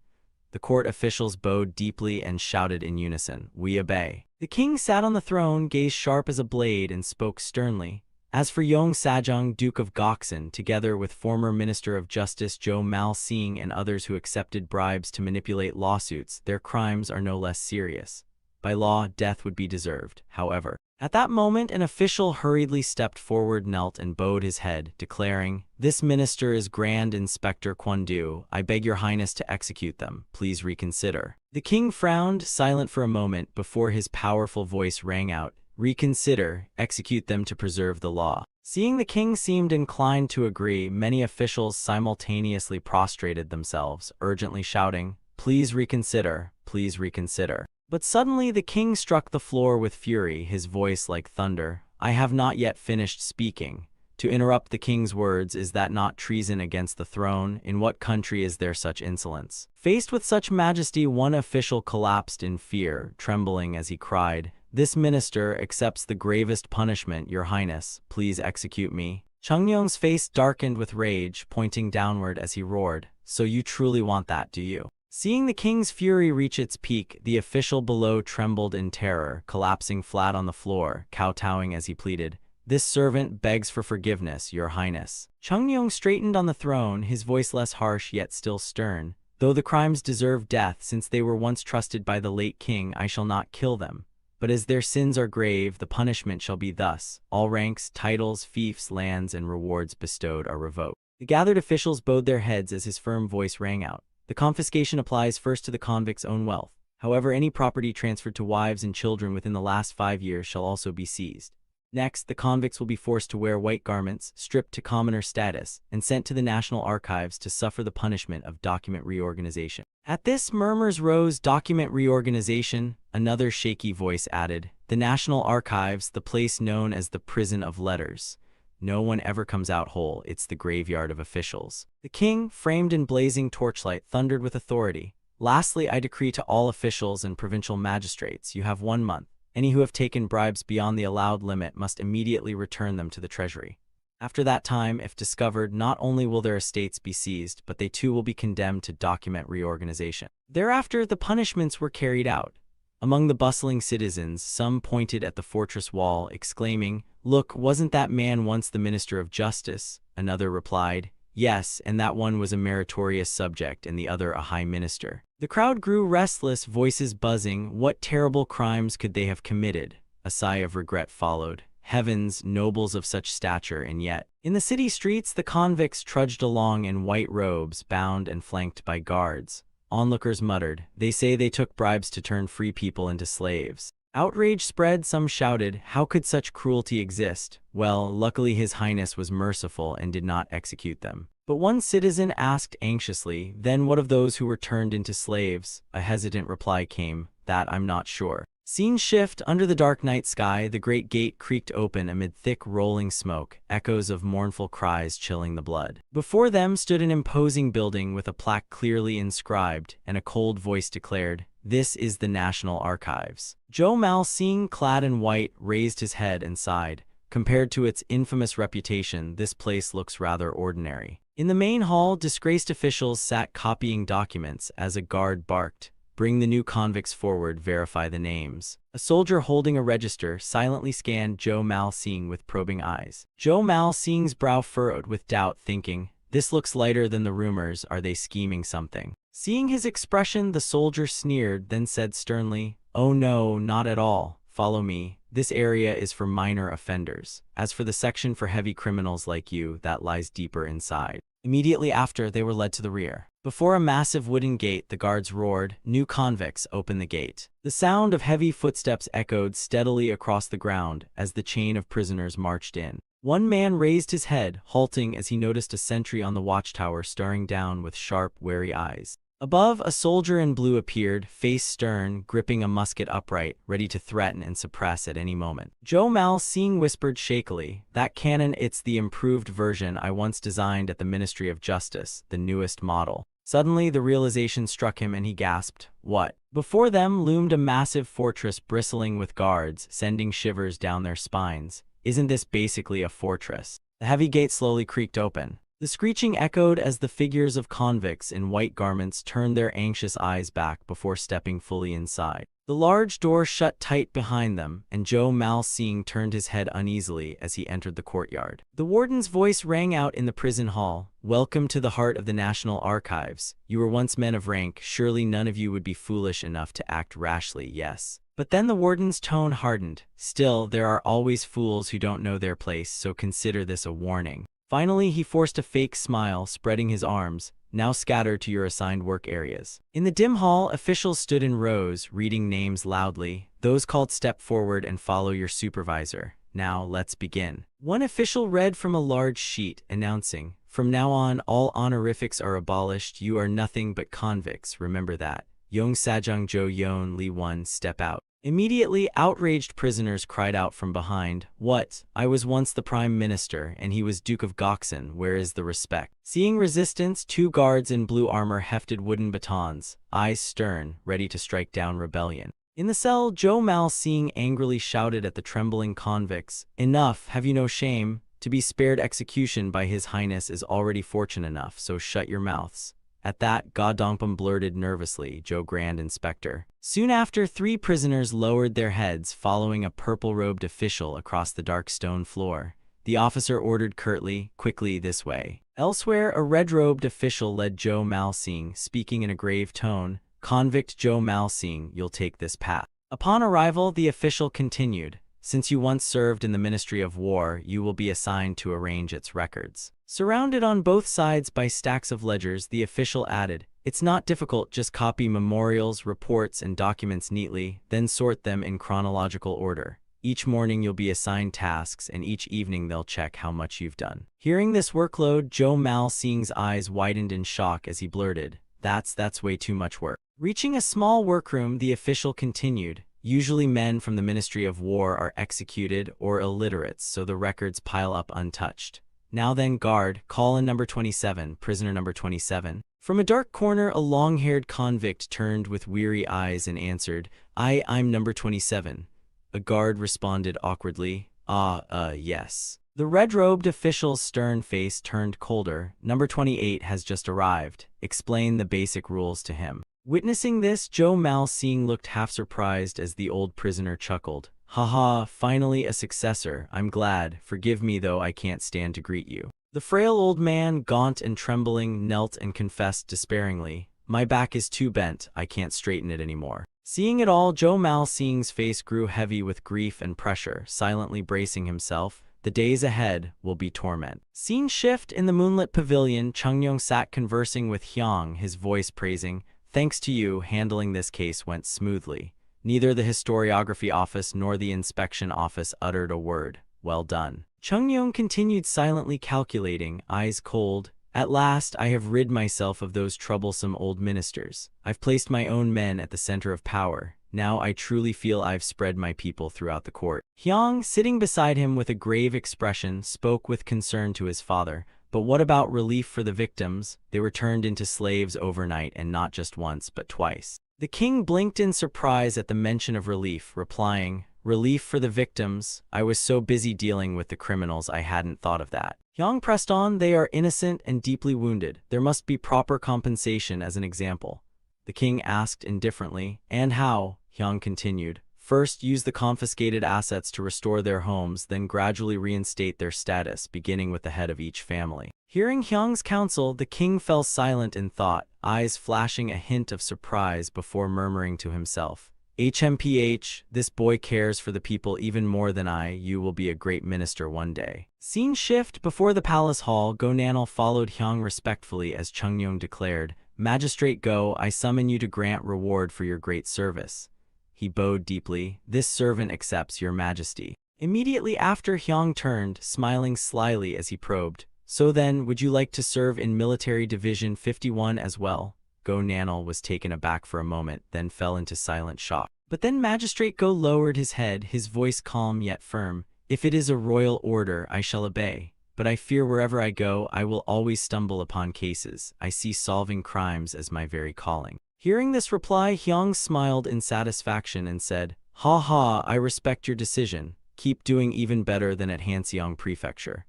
The court officials bowed deeply and shouted in unison, "We obey." The king sat on the throne, gazed sharp as a blade, and spoke sternly. As for Yong Sajong, Duke of Goksan, together with former Minister of Justice Jo Mal-sing and others who accepted bribes to manipulate lawsuits, their crimes are no less serious. By law, death would be deserved, however. At that moment, an official hurriedly stepped forward, knelt, and bowed his head, declaring, "This minister is Grand Inspector Kwon-do. I beg your highness to execute them. Please reconsider." The king frowned, silent for a moment, before his powerful voice rang out, "Reconsider, execute them to preserve the law." Seeing the king seemed inclined to agree, many officials simultaneously prostrated themselves, urgently shouting, "Please reconsider, please reconsider." But suddenly the king struck the floor with fury, his voice like thunder. "I have not yet finished speaking. To interrupt the king's words, is that not treason against the throne? In what country is there such insolence?" Faced with such majesty, one official collapsed in fear, trembling as he cried, "This minister accepts the gravest punishment, your highness. Please execute me." Chungnyeong's face darkened with rage, pointing downward as he roared, "So you truly want that, do you?" Seeing the king's fury reach its peak, the official below trembled in terror, collapsing flat on the floor, kowtowing as he pleaded, "This servant begs for forgiveness, your highness." Chungnyeong straightened on the throne, his voice less harsh yet still stern. "Though the crimes deserve death, since they were once trusted by the late king, I shall not kill them. But as their sins are grave, the punishment shall be thus. All ranks, titles, fiefs, lands, and rewards bestowed are revoked." The gathered officials bowed their heads as his firm voice rang out. The confiscation applies first to the convict's own wealth. However, any property transferred to wives and children within the last 5 years shall also be seized. Next, the convicts will be forced to wear white garments, stripped to commoner status, and sent to the National Archives to suffer the punishment of document reorganization. At this, murmurs rose. "Document reorganization," another shaky voice added. "The National Archives, the place known as the prison of letters. No one ever comes out whole. It's the graveyard of officials." The king, framed in blazing torchlight, thundered with authority. "Lastly, I decree to all officials and provincial magistrates, you have 1 month. Any who have taken bribes beyond the allowed limit must immediately return them to the treasury. After that time, if discovered, not only will their estates be seized, but they too will be condemned to document reorganization." Thereafter, the punishments were carried out. Among the bustling citizens, some pointed at the fortress wall, exclaiming, "Look, wasn't that man once the Minister of Justice?" Another replied, "Yes, and that one was a meritorious subject and the other a high minister." The crowd grew restless, voices buzzing. What terrible crimes could they have committed? A sigh of regret followed. Heavens, nobles of such stature, and yet. In the city streets, the convicts trudged along in white robes, bound and flanked by guards. Onlookers muttered, "They say they took bribes to turn free people into slaves." Outrage spread, some shouted, "How could such cruelty exist?" Well, luckily His Highness was merciful and did not execute them. But one citizen asked anxiously, "Then what of those who were turned into slaves?" A hesitant reply came, "That I'm not sure." Scene shift. Under the dark night sky, the great gate creaked open amid thick rolling smoke, echoes of mournful cries chilling the blood. Before them stood an imposing building with a plaque clearly inscribed, and a cold voice declared, "This is the National Archives." Jo Mal-sing, clad in white, raised his head and sighed. Compared to its infamous reputation, this place looks rather ordinary. In the main hall, disgraced officials sat copying documents as a guard barked, "Bring the new convicts forward, verify the names." A soldier holding a register silently scanned Jo Mal-sing with probing eyes. Jo Mal-sing's brow furrowed with doubt, thinking, "This looks lighter than the rumors. Are they scheming something?" Seeing his expression, the soldier sneered, then said sternly, "Oh no, not at all. Follow me. This area is for minor offenders. As for the section for heavy criminals like you, that lies deeper inside." Immediately after, they were led to the rear. Before a massive wooden gate, the guards roared, "New convicts, open the gate." The sound of heavy footsteps echoed steadily across the ground as the chain of prisoners marched in. One man raised his head, halting as he noticed a sentry on the watchtower staring down with sharp, wary eyes. Above, a soldier in blue appeared, face stern, gripping a musket upright, ready to threaten and suppress at any moment. Zhou Mal, seeing, whispered shakily, "That cannon, it's the improved version I once designed at the Ministry of Justice, the newest model." Suddenly, the realization struck him and he gasped, "What?" Before them loomed a massive fortress bristling with guards, sending shivers down their spines. Isn't this basically a fortress? The heavy gate slowly creaked open. The screeching echoed as the figures of convicts in white garments turned their anxious eyes back before stepping fully inside. The large door shut tight behind them, and Zhou Mal turned his head uneasily as he entered the courtyard. The warden's voice rang out in the prison hall, "Welcome to the heart of the National Archives. You were once men of rank, surely none of you would be foolish enough to act rashly, yes?" But then the warden's tone hardened. "Still, there are always fools who don't know their place, so consider this a warning." Finally, he forced a fake smile, spreading his arms, "Now scatter to your assigned work areas." In the dim hall, officials stood in rows, reading names loudly. "Those called, step forward and follow your supervisor. Now, let's begin." One official read from a large sheet, announcing, "From now on, all honorifics are abolished. You are nothing but convicts, remember that. Yong Sajung Jo Yon Li 1, step out." Immediately, outraged prisoners cried out from behind, "What? I was once the prime minister, and he was Duke of Goksun. Where is the respect?" Seeing resistance, two guards in blue armor hefted wooden batons, eyes stern, ready to strike down rebellion. In the cell, Zhou Mal angrily shouted at the trembling convicts, "Enough, have you no shame? To be spared execution by His Highness is already fortune enough, so shut your mouths." At that, Ga Dongpum blurted nervously, "Joe Grand Inspector." Soon after, three prisoners lowered their heads, following a purple-robed official across the dark stone floor. The officer ordered curtly, "Quickly, this way." Elsewhere, a red-robed official led Zhou Mal, speaking in a grave tone, "Convict Zhou Mal, you'll take this path." Upon arrival, the official continued, "Since you once served in the Ministry of War, you will be assigned to arrange its records." Surrounded on both sides by stacks of ledgers, the official added, "It's not difficult, just copy memorials, reports, and documents neatly, then sort them in chronological order. Each morning you'll be assigned tasks, and each evening they'll check how much you've done." Hearing this workload, Zhou Mal's eyes widened in shock as he blurted, That's way too much work." Reaching a small workroom, the official continued, "Usually men from the Ministry of War are executed or illiterates, so the records pile up untouched. Now then, guard, call in number 27, prisoner number 27. From a dark corner, a long-haired convict turned with weary eyes and answered, I'm number 27. A guard responded awkwardly, yes. The red-robed official's stern face turned colder. "Number 28 has just arrived. Explain the basic rules to him." Witnessing this, Zhou Mal looked half surprised as the old prisoner chuckled. "Haha, finally a successor. I'm glad. Forgive me though, I can't stand to greet you." The frail old man, gaunt and trembling, knelt and confessed despairingly, "My back is too bent, I can't straighten it anymore." Seeing it all, Zhou Mal's face grew heavy with grief and pressure, silently bracing himself. The days ahead will be torment. Scene shift. In the moonlit pavilion, Chungyong sat conversing with Hyang, his voice praising, "Thanks to you, handling this case went smoothly." Neither the historiography office nor the inspection office uttered a word. "Well done." Chungyong continued silently calculating, eyes cold. "At last, I have rid myself of those troublesome old ministers. I've placed my own men at the center of power. Now I truly feel I've spread my people throughout the court." Hyang, sitting beside him with a grave expression, spoke with concern to his father. "But what about relief for the victims? They were turned into slaves overnight, and not just once, but twice." The king blinked in surprise at the mention of relief, replying, "Relief for the victims? I was so busy dealing with the criminals I hadn't thought of that." Hyang pressed on, "They are innocent and deeply wounded. There must be proper compensation as an example." The king asked indifferently, "And how?" Hyang continued, "First, use the confiscated assets to restore their homes, then gradually reinstate their status, beginning with the head of each family." Hearing Hyang's counsel, the king fell silent in thought, eyes flashing a hint of surprise before murmuring to himself, "HMPH, this boy cares for the people even more than I. You will be a great minister one day." Scene shift. Before the palace hall, Go Nanal followed Hyang respectfully as Chungyong declared, "Magistrate Go, I summon you to grant reward for your great service." He bowed deeply. "This servant accepts, your majesty." Immediately after, Hyang turned, smiling slyly as he probed, "So then, would you like to serve in Military Division 51 as well?" Go Nanal was taken aback for a moment, then fell into silent shock. But then Magistrate Go lowered his head, his voice calm yet firm. If it is a royal order, I shall obey. But I fear wherever I go, I will always stumble upon cases. I see solving crimes as my very calling. Hearing this reply, Hyung smiled in satisfaction and said, "Ha ha, I respect your decision. Keep doing even better than at Hanseong Prefecture."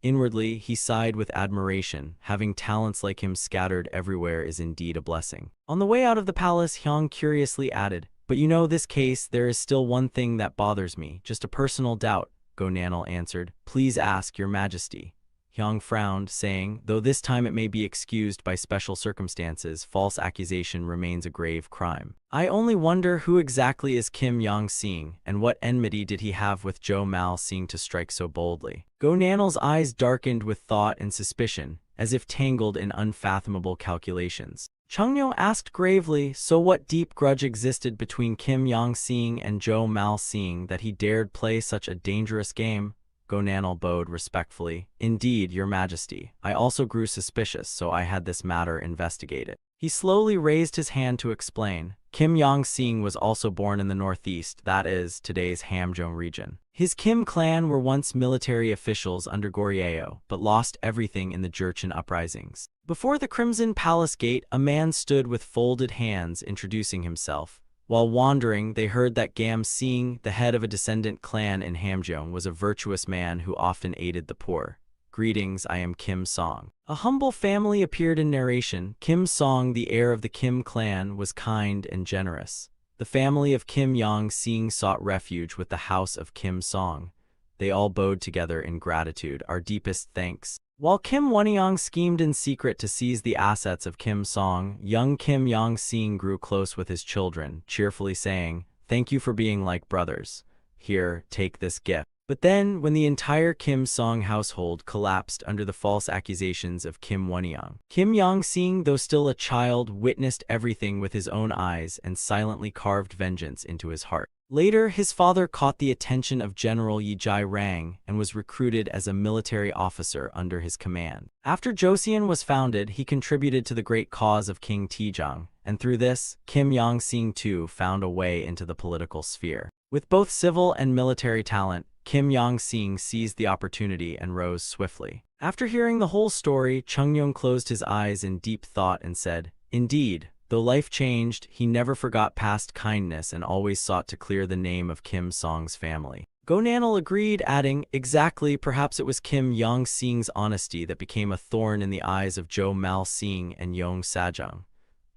Inwardly, he sighed with admiration. Having talents like him scattered everywhere is indeed a blessing. On the way out of the palace, Hyung curiously added, "But you know, this case, there is still one thing that bothers me, just a personal doubt." Go Nanal answered, "Please ask, Your Majesty." Hyung frowned, saying, "Though this time it may be excused by special circumstances, false accusation remains a grave crime. I only wonder who exactly is Kim Yong-seeng, and what enmity did he have with Jo Mal-seeng to strike so boldly?" Go Nanal's eyes darkened with thought and suspicion, as if tangled in unfathomable calculations. Chungnyo asked gravely, "So what deep grudge existed between Kim Yong-seeng and Jo Mal-seeng that he dared play such a dangerous game?" Go Nanal bowed respectfully. "Indeed, Your Majesty. I also grew suspicious, so I had this matter investigated." He slowly raised his hand to explain. Kim Yong-seeng was also born in the northeast, that is, today's Hamgyong region. His Kim clan were once military officials under Goryeo, but lost everything in the Jurchen uprisings. Before the Crimson Palace Gate, a man stood with folded hands introducing himself. While wandering, they heard that Gam Seeng, the head of a descendant clan in Hamgyong, was a virtuous man who often aided the poor. "Greetings, I am Kim Song." A humble family appeared in narration. Kim Song, the heir of the Kim clan, was kind and generous. The family of Kim Yong-seeng sought refuge with the house of Kim Song. They all bowed together in gratitude. "Our deepest thanks." While Kim Wonyoung schemed in secret to seize the assets of Kim Song, young Kim Yong-seeng grew close with his children, cheerfully saying, "Thank you for being like brothers. Here, take this gift." But then, when the entire Kim Song household collapsed under the false accusations of Kim Wonyoung, Kim Yong-seeng, though still a child, witnessed everything with his own eyes and silently carved vengeance into his heart. Later, his father caught the attention of General Yi Jae-rang and was recruited as a military officer under his command. After Joseon was founded, he contributed to the great cause of King Taejong, and through this, Kim Yong-seeng too found a way into the political sphere. With both civil and military talent, Kim Yong-seeng seized the opportunity and rose swiftly. After hearing the whole story, Chungnyeong closed his eyes in deep thought and said, "Indeed, though life changed, he never forgot past kindness and always sought to clear the name of Kim Song's family." Go Nanal agreed, adding, "Exactly, perhaps it was Kim Yong-seeng's honesty that became a thorn in the eyes of Jo Mal-seeng and Yong Sajung."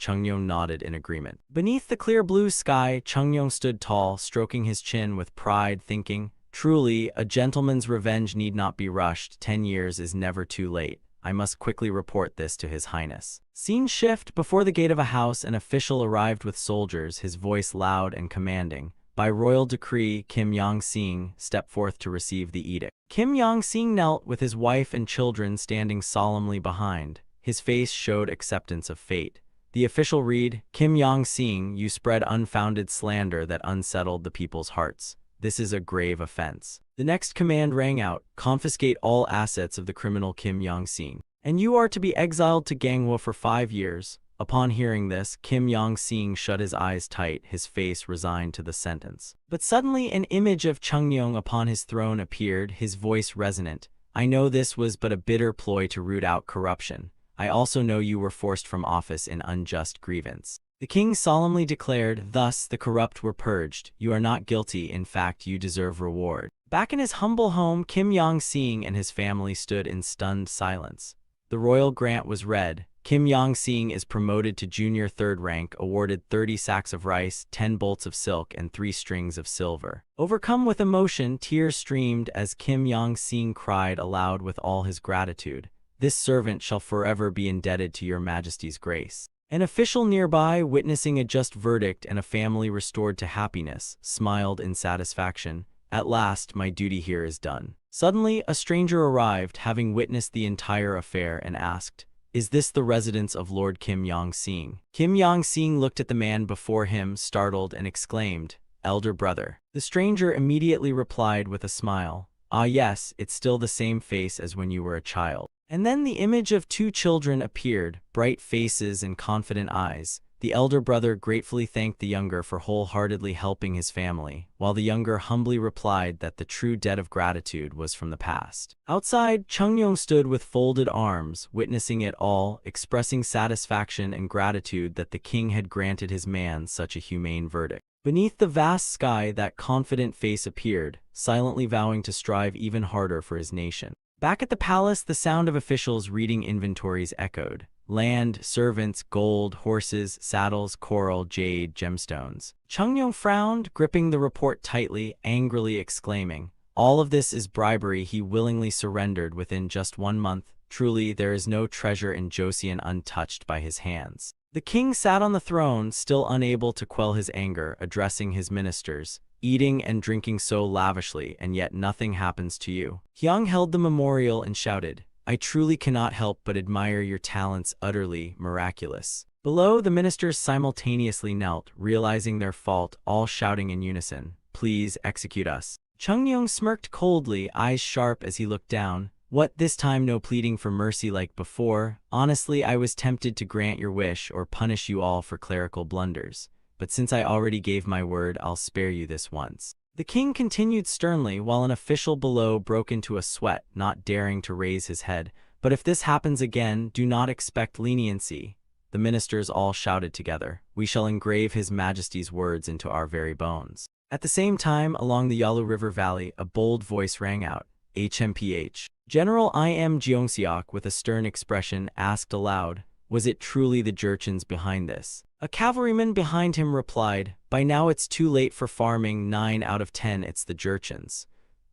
Chungnyeong nodded in agreement. Beneath the clear blue sky, Chungnyeong stood tall, stroking his chin with pride, thinking, "Truly, a gentleman's revenge need not be rushed. 10 years is never too late. I must quickly report this to His Highness." Scene shift. Before the gate of a house, an official arrived with soldiers, his voice loud and commanding. By royal decree, Kim Yong-seeng stepped forth to receive the edict. Kim Yong-seeng knelt with his wife and children standing solemnly behind. His face showed acceptance of fate. The official read, "Kim Yong-seeng, you spread unfounded slander that unsettled the people's hearts. This is a grave offense." The next command rang out, "Confiscate all assets of the criminal Kim Yong-seeng, and you are to be exiled to Gangwon for 5 years." Upon hearing this, Kim Yong-seeng shut his eyes tight, his face resigned to the sentence. But suddenly an image of Chungnyeong upon his throne appeared, his voice resonant. "I know this was but a bitter ploy to root out corruption. I also know you were forced from office in unjust grievance." The king solemnly declared, "Thus the corrupt were purged. You are not guilty, in fact you deserve reward." Back in his humble home, Kim Yong-seeng and his family stood in stunned silence. The royal grant was read. Kim Yong-seeng is promoted to junior third rank, awarded 30 sacks of rice, 10 bolts of silk, and 3 strings of silver. Overcome with emotion, tears streamed as Kim Yong-seeng cried aloud with all his gratitude. "This servant shall forever be indebted to Your Majesty's grace." An official nearby, witnessing a just verdict and a family restored to happiness, smiled in satisfaction. "At last, my duty here is done." Suddenly, a stranger arrived, having witnessed the entire affair, and asked, "Is this the residence of Lord Kim Yong-seeng?" Kim Yong-seeng looked at the man before him, startled, and exclaimed, "Elder brother." The stranger immediately replied with a smile, "Ah yes, it's still the same face as when you were a child." And then the image of two children appeared, bright faces and confident eyes. The elder brother gratefully thanked the younger for wholeheartedly helping his family, while the younger humbly replied that the true debt of gratitude was from the past. Outside, Chungyong stood with folded arms, witnessing it all, expressing satisfaction and gratitude that the king had granted his man such a humane verdict. Beneath the vast sky, that confident face appeared, silently vowing to strive even harder for his nation. Back at the palace, the sound of officials reading inventories echoed. Land, servants, gold, horses, saddles, coral, jade, gemstones. Chungyong frowned, gripping the report tightly, angrily exclaiming, "All of this is bribery he willingly surrendered within just 1 month. Truly, there is no treasure in Joseon untouched by his hands." The king sat on the throne, still unable to quell his anger, addressing his ministers. "Eating and drinking so lavishly, and yet nothing happens to you." Hyang held the memorial and shouted, "I truly cannot help but admire your talents, utterly miraculous." Below, the ministers simultaneously knelt, realizing their fault, all shouting in unison, "Please execute us." Chungyong smirked coldly, eyes sharp as he looked down. "What, this time no pleading for mercy like before? Honestly, I was tempted to grant your wish or punish you all for clerical blunders. But since I already gave my word, I'll spare you this once." The king continued sternly, while an official below broke into a sweat, not daring to raise his head. "But if this happens again, do not expect leniency." The ministers all shouted together, "We shall engrave His Majesty's words into our very bones." At the same time, along the Yalu River Valley, a bold voice rang out, "HMPH." General I.M. Jeongseok, with a stern expression, asked aloud, "Was it truly the Jurchens behind this?" A cavalryman behind him replied, "By now it's too late for farming, 9 out of 10 it's the Jurchens."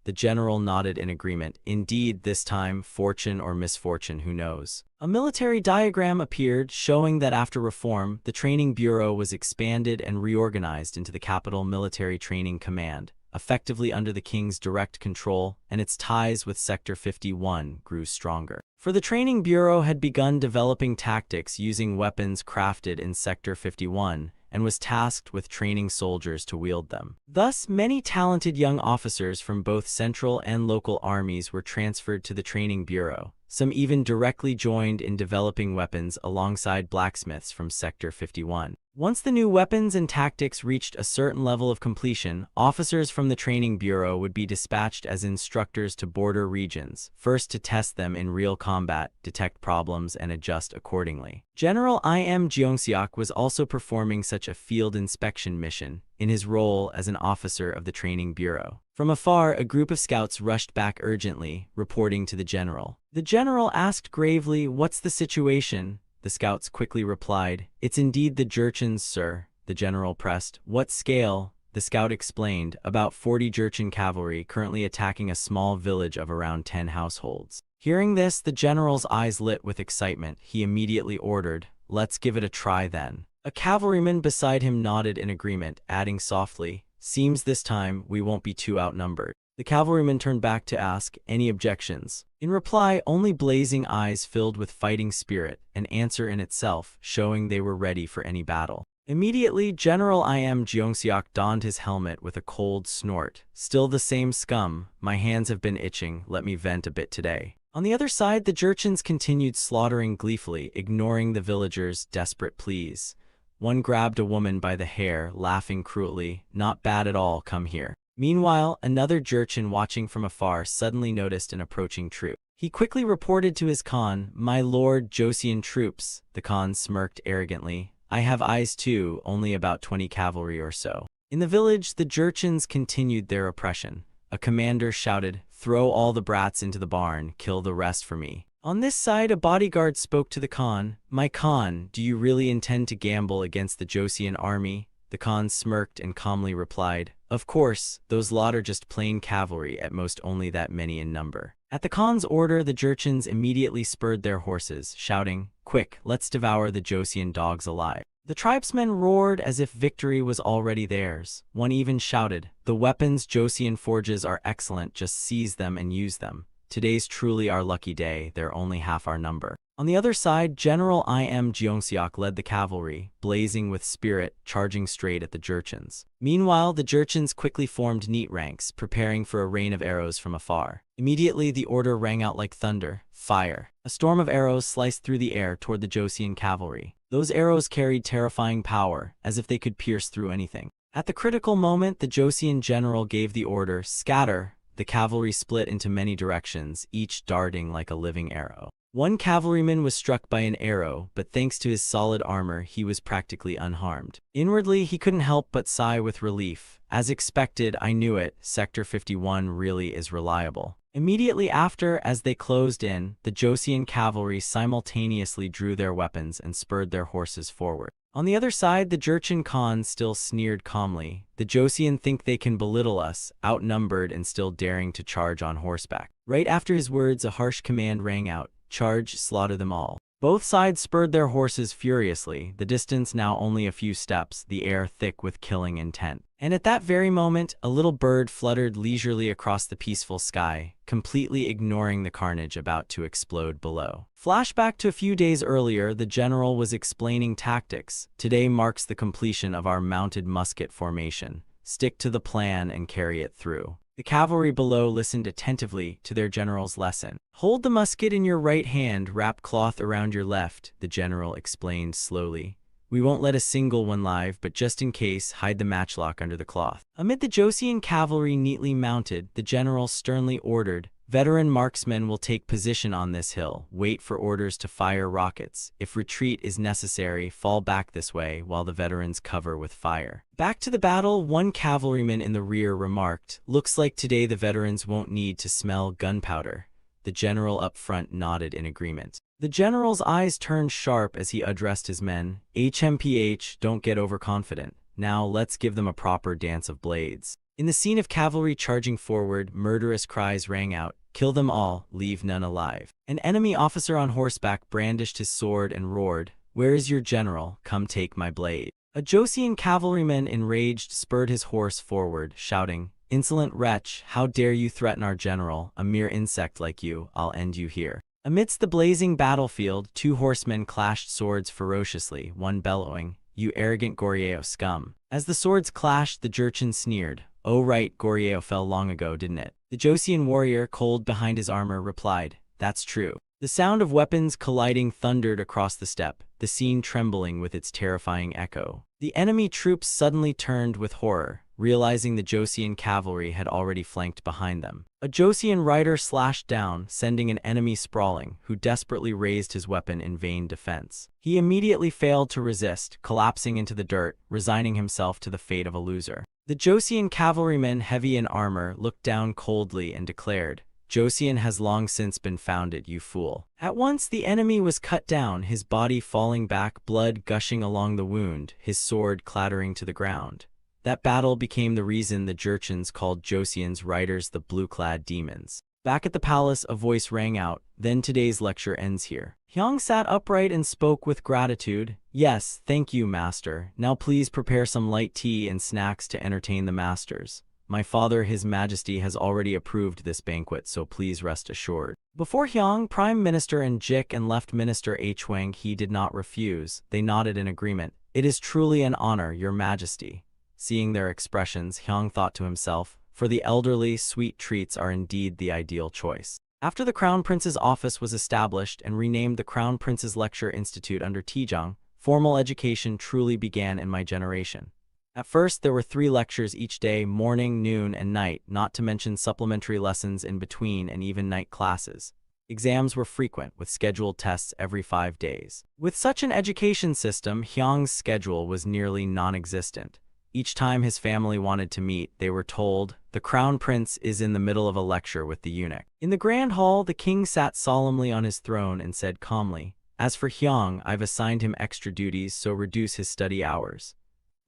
The general nodded in agreement. Indeed, this time, fortune or misfortune, who knows? A military diagram appeared, showing that after reform, the training bureau was expanded and reorganized into the Capital Military Training Command, effectively under the king's direct control, and its ties with Sector 51 grew stronger. For the Training Bureau had begun developing tactics using weapons crafted in Sector 51, and was tasked with training soldiers to wield them. Thus, many talented young officers from both central and local armies were transferred to the Training Bureau. Some even directly joined in developing weapons alongside blacksmiths from Sector 51. Once the new weapons and tactics reached a certain level of completion, officers from the Training Bureau would be dispatched as instructors to border regions, first to test them in real combat, detect problems, and adjust accordingly. General I.M. Jeongseok was also performing such a field inspection mission, in his role as an officer of the Training Bureau. From afar, a group of scouts rushed back urgently, reporting to the general. The general asked gravely, "What's the situation?" The scouts quickly replied, "It's indeed the Jurchens, sir." The general pressed, "What scale?" The scout explained, "About 40 Jurchen cavalry currently attacking a small village of around 10 households." Hearing this, the general's eyes lit with excitement. He immediately ordered, "Let's give it a try then." A cavalryman beside him nodded in agreement, adding softly, "Seems this time we won't be too outnumbered." The cavalryman turned back to ask, "Any objections?" In reply, only blazing eyes filled with fighting spirit, an answer in itself, showing they were ready for any battle. Immediately, General I.M. Jeongseok donned his helmet with a cold snort. "Still the same scum. My hands have been itching. Let me vent a bit today." On the other side, the Jurchens continued slaughtering gleefully, ignoring the villagers' desperate pleas. One grabbed a woman by the hair, laughing cruelly, "Not bad at all, come here." Meanwhile, another Jurchen watching from afar suddenly noticed an approaching troop. He quickly reported to his Khan, "My lord, Joseon troops." The Khan smirked arrogantly, "I have eyes too, only about 20 cavalry or so." In the village, the Jurchens continued their oppression. A commander shouted, "Throw all the brats into the barn, kill the rest for me." On this side, a bodyguard spoke to the Khan, "My Khan, do you really intend to gamble against the Joseon army?" The Khan smirked and calmly replied, "Of course, those lot are just plain cavalry, at most only that many in number." At the Khan's order, the Jurchens immediately spurred their horses, shouting, "Quick, let's devour the Joseon dogs alive." The tribesmen roared as if victory was already theirs. One even shouted, "The weapons Joseon forges are excellent, just seize them and use them. Today's truly our lucky day, they're only half our number." On the other side, General Im Jeongseok led the cavalry, blazing with spirit, charging straight at the Jurchens. Meanwhile, the Jurchens quickly formed neat ranks, preparing for a rain of arrows from afar. Immediately, the order rang out like thunder: fire! A storm of arrows sliced through the air toward the Joseon cavalry. Those arrows carried terrifying power, as if they could pierce through anything. At the critical moment, the Joseon general gave the order, "Scatter!" The cavalry split into many directions, each darting like a living arrow. One cavalryman was struck by an arrow, but thanks to his solid armor, he was practically unharmed. Inwardly, he couldn't help but sigh with relief. As expected, I knew it, Sector 51 really is reliable. Immediately after, as they closed in, the Joseon cavalry simultaneously drew their weapons and spurred their horses forward. On the other side, the Jurchen Khan still sneered calmly. The Joseon think they can belittle us, outnumbered and still daring to charge on horseback. Right after his words, a harsh command rang out: "Charge, slaughter them all." Both sides spurred their horses furiously, the distance now only a few steps, the air thick with killing intent. And at that very moment, a little bird fluttered leisurely across the peaceful sky, completely ignoring the carnage about to explode below. Flashback to a few days earlier, the general was explaining tactics. "Today marks the completion of our mounted musket formation. Stick to the plan and carry it through." The cavalry below listened attentively to their general's lesson. "Hold the musket in your right hand, wrap cloth around your left," the general explained slowly. "We won't let a single one live, but just in case, hide the matchlock under the cloth." Amid the Joseon cavalry neatly mounted, the general sternly ordered, "Veteran marksmen will take position on this hill. Wait for orders to fire rockets. If retreat is necessary, fall back this way while the veterans cover with fire." Back to the battle, one cavalryman in the rear remarked, "Looks like today the veterans won't need to smell gunpowder." The general up front nodded in agreement. The general's eyes turned sharp as he addressed his men. "HMPH, don't get overconfident. Now let's give them a proper dance of blades." In the scene of cavalry charging forward, murderous cries rang out: "Kill them all, leave none alive." An enemy officer on horseback brandished his sword and roared, "Where is your general? Come take my blade." A Joseon cavalryman, enraged, spurred his horse forward, shouting, "Insolent wretch, how dare you threaten our general? A mere insect like you, I'll end you here." Amidst the blazing battlefield, two horsemen clashed swords ferociously, one bellowing, "You arrogant Goryeo scum." As the swords clashed, the Jurchen sneered, "Oh right, Goryeo fell long ago, didn't it?" The Joseon warrior, cold behind his armor, replied, "That's true." The sound of weapons colliding thundered across the steppe, the scene trembling with its terrifying echo. The enemy troops suddenly turned with horror, realizing the Joseon cavalry had already flanked behind them. A Joseon rider slashed down, sending an enemy sprawling, who desperately raised his weapon in vain defense. He immediately failed to resist, collapsing into the dirt, resigning himself to the fate of a loser. The Joseon cavalryman, heavy in armor, looked down coldly and declared, "Joseon has long since been founded, you fool." At once the enemy was cut down, his body falling back, blood gushing along the wound, his sword clattering to the ground. That battle became the reason the Jurchens called Joseon's riders the blue-clad demons. Back at the palace, a voice rang out, "Then today's lecture ends here." Hyung sat upright and spoke with gratitude. "Yes, thank you, master. Now please prepare some light tea and snacks to entertain the masters. My father, His Majesty, has already approved this banquet, so please rest assured." Before Hyung, Prime Minister and Jik and Left Minister Hwang He did not refuse. They nodded in agreement. "It is truly an honor, Your Majesty." Seeing their expressions, Hyung thought to himself, "For the elderly, sweet treats are indeed the ideal choice." After the Crown Prince's office was established and renamed the Crown Prince's Lecture Institute under Tijang, formal education truly began in my generation. At first, there were 3 lectures each day, morning, noon, and night, not to mention supplementary lessons in between and even night classes. Exams were frequent, with scheduled tests every 5 days. With such an education system, Hyung's schedule was nearly non-existent. Each time his family wanted to meet, they were told, "The Crown Prince is in the middle of a lecture with the eunuch." In the grand hall, the king sat solemnly on his throne and said calmly, "As for Hyung, I've assigned him extra duties, so reduce his study hours."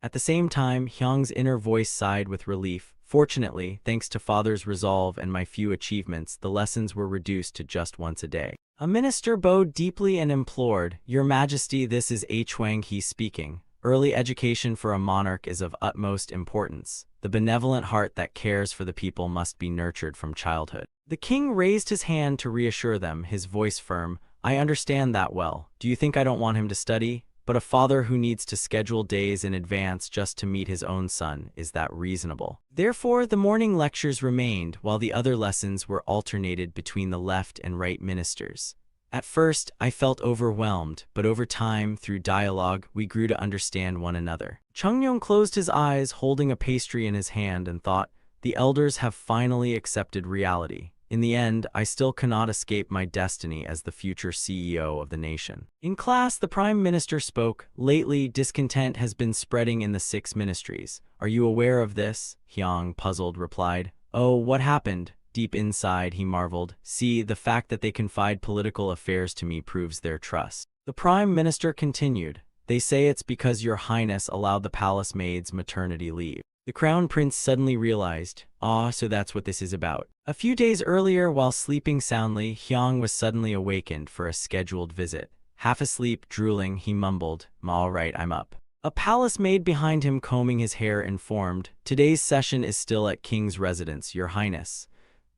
At the same time, Hyung's inner voice sighed with relief. Fortunately, thanks to father's resolve and my few achievements, the lessons were reduced to just once a day. A minister bowed deeply and implored, "Your Majesty, this is Hwang He speaking. Early education for a monarch is of utmost importance. The benevolent heart that cares for the people must be nurtured from childhood." The king raised his hand to reassure them, his voice firm. I understand that well. Do you think I don't want him to study? But a father who needs to schedule days in advance just to meet his own son, is that reasonable? Therefore, the morning lectures remained, while the other lessons were alternated between the left and right ministers. At first, I felt overwhelmed, but over time, through dialogue, we grew to understand one another. Chungnyeong closed his eyes, holding a pastry in his hand, and thought, the elders have finally accepted reality. In the end, I still cannot escape my destiny as the future CEO of the nation. In class, the Prime Minister spoke. Lately, discontent has been spreading in the 6 ministries. Are you aware of this? Hyang, puzzled, replied. Oh, what happened? Deep inside, he marveled. See, the fact that they confide political affairs to me proves their trust. The Prime Minister continued. They say it's because Your Highness allowed the palace maid's maternity leave. The Crown Prince suddenly realized, so that's what this is about. A few days earlier, while sleeping soundly, Hyang was suddenly awakened for a scheduled visit. Half asleep, drooling, he mumbled, all right, I'm up. A palace maid behind him combing his hair informed, today's session is still at King's residence, Your Highness.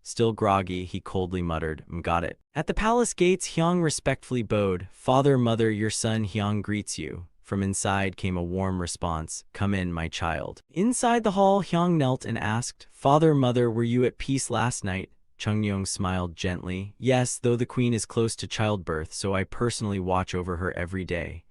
Still groggy, he coldly muttered, got it. At the palace gates, Hyang respectfully bowed. Father, mother, your son Hyang greets you. From inside came a warm response, come in, my child. Inside the hall, Hyang knelt and asked, Father, mother, were you at peace last night? Chungnyeong smiled gently. Yes, though the queen is close to childbirth, so I personally watch over her every day.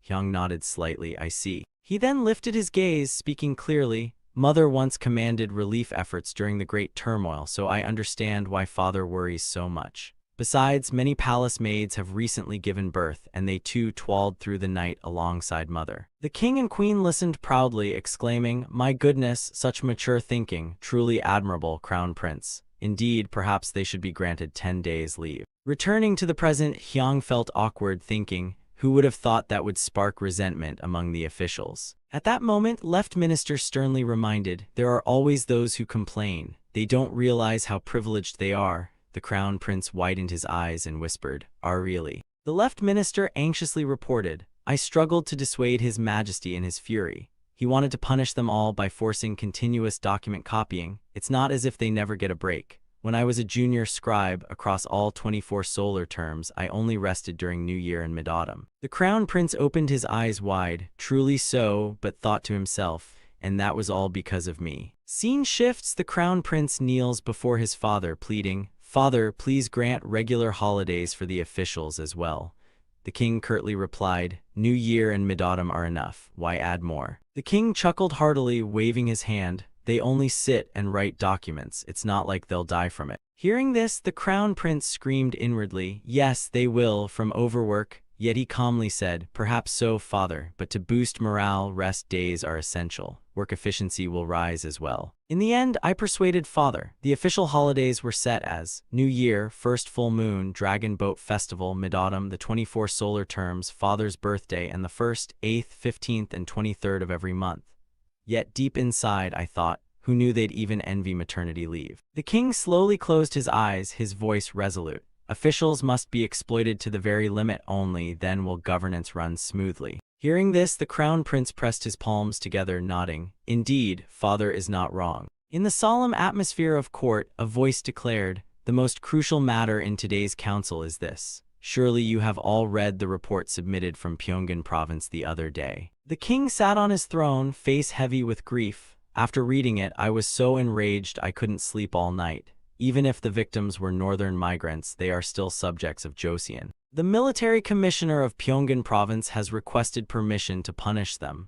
Hyang nodded slightly, I see. He then lifted his gaze, speaking clearly. Mother once commanded relief efforts during the great turmoil, so I understand why father worries so much. Besides, many palace maids have recently given birth, and they too toiled through the night alongside mother. The king and queen listened proudly, exclaiming, my goodness, such mature thinking, truly admirable, Crown Prince. Indeed, perhaps they should be granted 10 days leave. Returning to the present, Hyang felt awkward, thinking, who would have thought that would spark resentment among the officials? At that moment, Left Minister sternly reminded, there are always those who complain. They don't realize how privileged they are. The Crown Prince widened his eyes and whispered, really? The Left Minister anxiously reported, I struggled to dissuade His Majesty in his fury. He wanted to punish them all by forcing continuous document copying. It's not as if they never get a break. When I was a junior scribe across all 24 solar terms, I only rested during New Year and Mid-Autumn. The Crown Prince opened his eyes wide, truly so, but thought to himself, and that was all because of me. Scene shifts, the Crown Prince kneels before his father, pleading, Father, please grant regular holidays for the officials as well. The king curtly replied, New Year and Mid-Autumn are enough, why add more? The king chuckled heartily, waving his hand. They only sit and write documents, it's not like they'll die from it. Hearing this, the Crown Prince screamed inwardly, yes, they will, from overwork. Yet he calmly said, perhaps so, father, but to boost morale, rest days are essential. Work efficiency will rise as well. In the end, I persuaded father. The official holidays were set as New Year, first full moon, Dragon Boat Festival, Mid-Autumn, the 24 solar terms, father's birthday, and the 1st, 8th, 15th, and 23rd of every month. Yet deep inside, I thought, who knew they'd even envy maternity leave? The king slowly closed his eyes, his voice resolute. Officials must be exploited to the very limit, only then will governance run smoothly. Hearing this, the Crown Prince pressed his palms together, nodding. Indeed, father is not wrong. In the solemn atmosphere of court, a voice declared, the most crucial matter in today's council is this. Surely you have all read the report submitted from Pyongan province the other day. The king sat on his throne, face heavy with grief. After reading it, I was so enraged I couldn't sleep all night. Even if the victims were northern migrants, they are still subjects of Joseon. The military commissioner of Pyongan province has requested permission to punish them.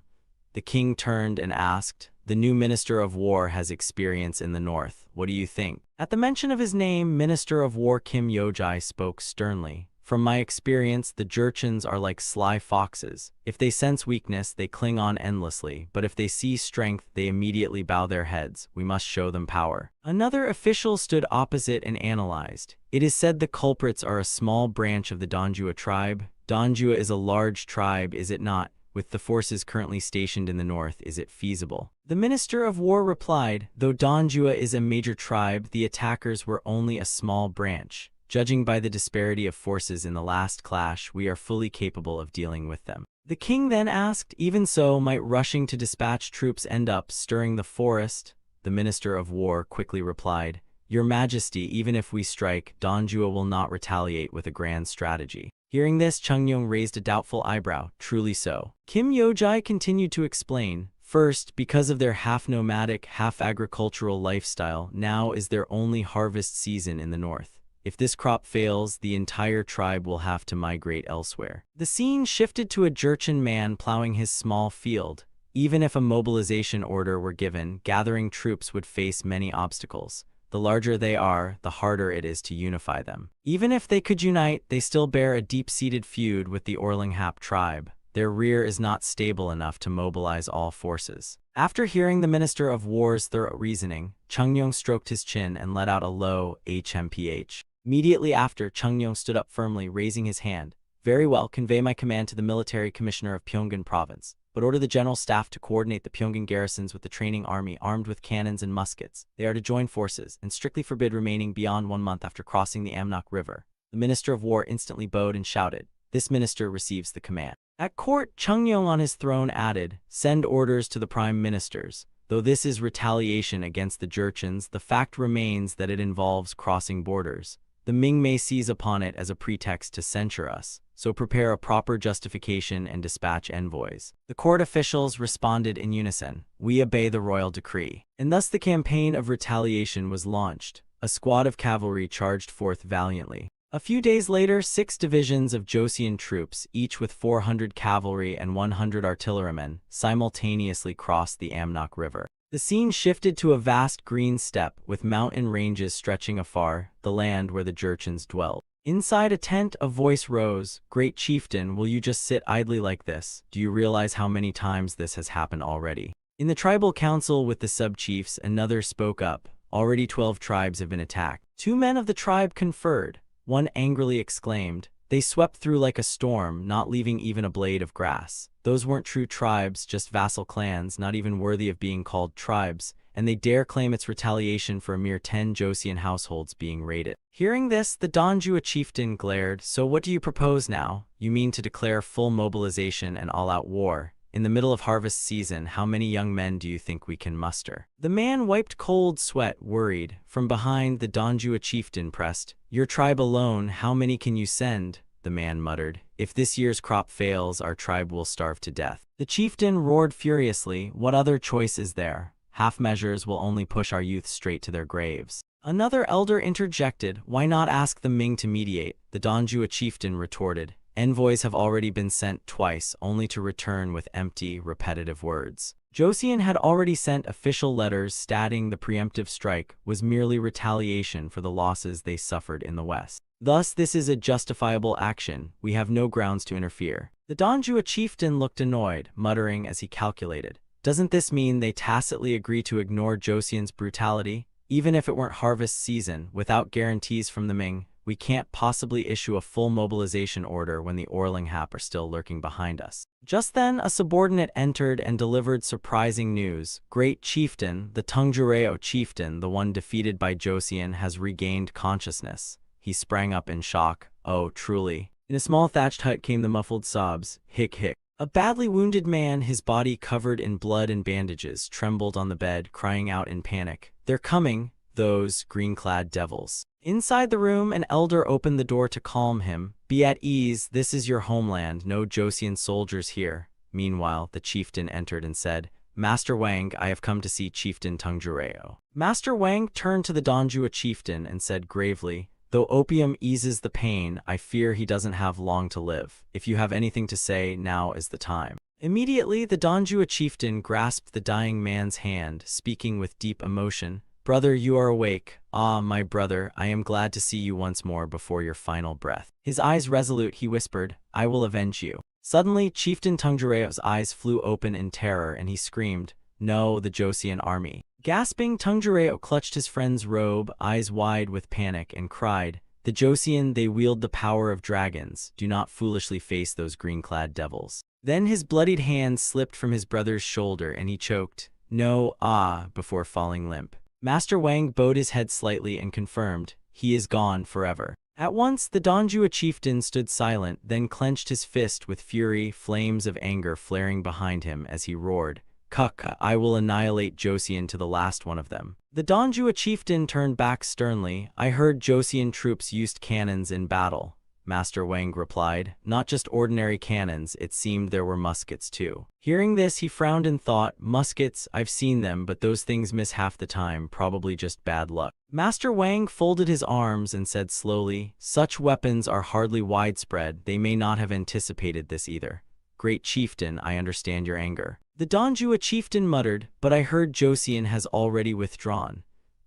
The king turned and asked, the new Minister of War has experience in the north. What do you think? At the mention of his name, Minister of War Kim Yojai spoke sternly. From my experience, the Jurchens are like sly foxes. If they sense weakness, they cling on endlessly, but if they see strength, they immediately bow their heads. We must show them power. Another official stood opposite and analyzed. It is said the culprits are a small branch of the Donjua tribe. Donjua is a large tribe, is it not? With the forces currently stationed in the north, is it feasible? The Minister of War replied, though Donjua is a major tribe, the attackers were only a small branch. Judging by the disparity of forces in the last clash, we are fully capable of dealing with them. The king then asked, even so, might rushing to dispatch troops end up stirring the forest? The Minister of War quickly replied, Your Majesty, even if we strike, Donjua will not retaliate with a grand strategy. Hearing this, Chungyong raised a doubtful eyebrow. Truly so. Kim Yojai continued to explain. First, because of their half-nomadic, half-agricultural lifestyle, now is their only harvest season in the north. If this crop fails, the entire tribe will have to migrate elsewhere. The scene shifted to a Jurchen man plowing his small field. Even if a mobilization order were given, gathering troops would face many obstacles. The larger they are, the harder it is to unify them. Even if they could unite, they still bear a deep-seated feud with the Orlinghap tribe. Their rear is not stable enough to mobilize all forces. After hearing the Minister of War's thorough reasoning, Chungyong stroked his chin and let out a low HMPH. Immediately after, Chungyong stood up firmly, raising his hand. Very well, convey my command to the military commissioner of Pyongan province, but order the general staff to coordinate the Pyongan garrisons with the training army armed with cannons and muskets. They are to join forces, and strictly forbid remaining beyond 1 month after crossing the Amnok River. The Minister of War instantly bowed and shouted, "This minister receives the command." At court, Chungyong on his throne added, "Send orders to the prime ministers." Though this is retaliation against the Jurchens, the fact remains that it involves crossing borders. The Ming may seize upon it as a pretext to censure us, so prepare a proper justification and dispatch envoys. The court officials responded in unison, "We obey the royal decree." And thus the campaign of retaliation was launched. A squad of cavalry charged forth valiantly. A few days later, 6 divisions of Joseon troops, each with 400 cavalry and 100 artillerymen, simultaneously crossed the Amnok River. The scene shifted to a vast green steppe with mountain ranges stretching afar, the land where the Jurchens dwelled. Inside a tent, a voice rose, "Great chieftain, will you just sit idly like this? Do you realize how many times this has happened already?" In the tribal council with the sub-chiefs, another spoke up. "Already 12 tribes have been attacked." 2 men of the tribe conferred. One angrily exclaimed, "They swept through like a storm, not leaving even a blade of grass. Those weren't true tribes, just vassal clans, not even worthy of being called tribes, and they dare claim it's retaliation for a mere 10 Joseon households being raided." Hearing this, the Donjua chieftain glared, "So what do you propose now? You mean to declare full mobilization and all-out war? In the middle of harvest season, how many young men do you think we can muster?" The man wiped cold sweat, worried. From behind, the Donjua chieftain pressed, "Your tribe alone, how many can you send?" The man muttered, "If this year's crop fails, our tribe will starve to death." The chieftain roared furiously, "What other choice is there? Half measures will only push our youth straight to their graves." Another elder interjected, "Why not ask the Ming to mediate?" The Donjua chieftain retorted, "Envoys have already been sent twice, only to return with empty, repetitive words." Joseon had already sent official letters stating the preemptive strike was merely retaliation for the losses they suffered in the West. Thus, this is a justifiable action. We have no grounds to interfere. The Donjua chieftain looked annoyed, muttering as he calculated, "Doesn't this mean they tacitly agree to ignore Joseon's brutality? Even if it weren't harvest season, without guarantees from the Ming, we can't possibly issue a full mobilization order when the Orlinghap are still lurking behind us." Just then, a subordinate entered and delivered surprising news. "Great chieftain, the Tungjureo chieftain, the one defeated by Joseon, has regained consciousness." He sprang up in shock. "Oh, truly?" In a small thatched hut came the muffled sobs. "Hic hic." A badly wounded man, his body covered in blood and bandages, trembled on the bed, crying out in panic, "They're coming, those green-clad devils." Inside the room, an elder opened the door to calm him. "Be at ease, this is your homeland, no Joseon soldiers here." Meanwhile, the chieftain entered and said, "Master Wang, I have come to see Chieftain Tungjureo." Master Wang turned to the Donjua chieftain and said gravely, "Though opium eases the pain, I fear he doesn't have long to live. If you have anything to say, now is the time." Immediately, the Donjua chieftain grasped the dying man's hand, speaking with deep emotion. "Brother, you are awake. Ah, my brother, I am glad to see you once more before your final breath." His eyes resolute, he whispered, "I will avenge you." Suddenly, Chieftain Tungjureo's eyes flew open in terror, and he screamed, "No, the Joseon army." Gasping, Tungjureo clutched his friend's robe, eyes wide with panic, and cried, "The Joseon, they wield the power of dragons. Do not foolishly face those green-clad devils." Then his bloodied hand slipped from his brother's shoulder, and he choked, "No, ah," before falling limp. Master Wang bowed his head slightly and confirmed, "He is gone forever." At once, the Donjua chieftain stood silent, then clenched his fist with fury, flames of anger flaring behind him as he roared, "Kuk, I will annihilate Joseon to the last one of them." The Donjua chieftain turned back sternly. "I heard Joseon troops used cannons in battle. Master Wang replied. Not just ordinary cannons, it seemed there were muskets too. Hearing this, he frowned and thought, muskets, I've seen them, but those things miss half the time, probably just bad luck. Master Wang folded his arms and said slowly, such weapons are hardly widespread, they may not have anticipated this either. Great chieftain, I understand your anger. The Donjua chieftain muttered, but I heard Joseon has already withdrawn.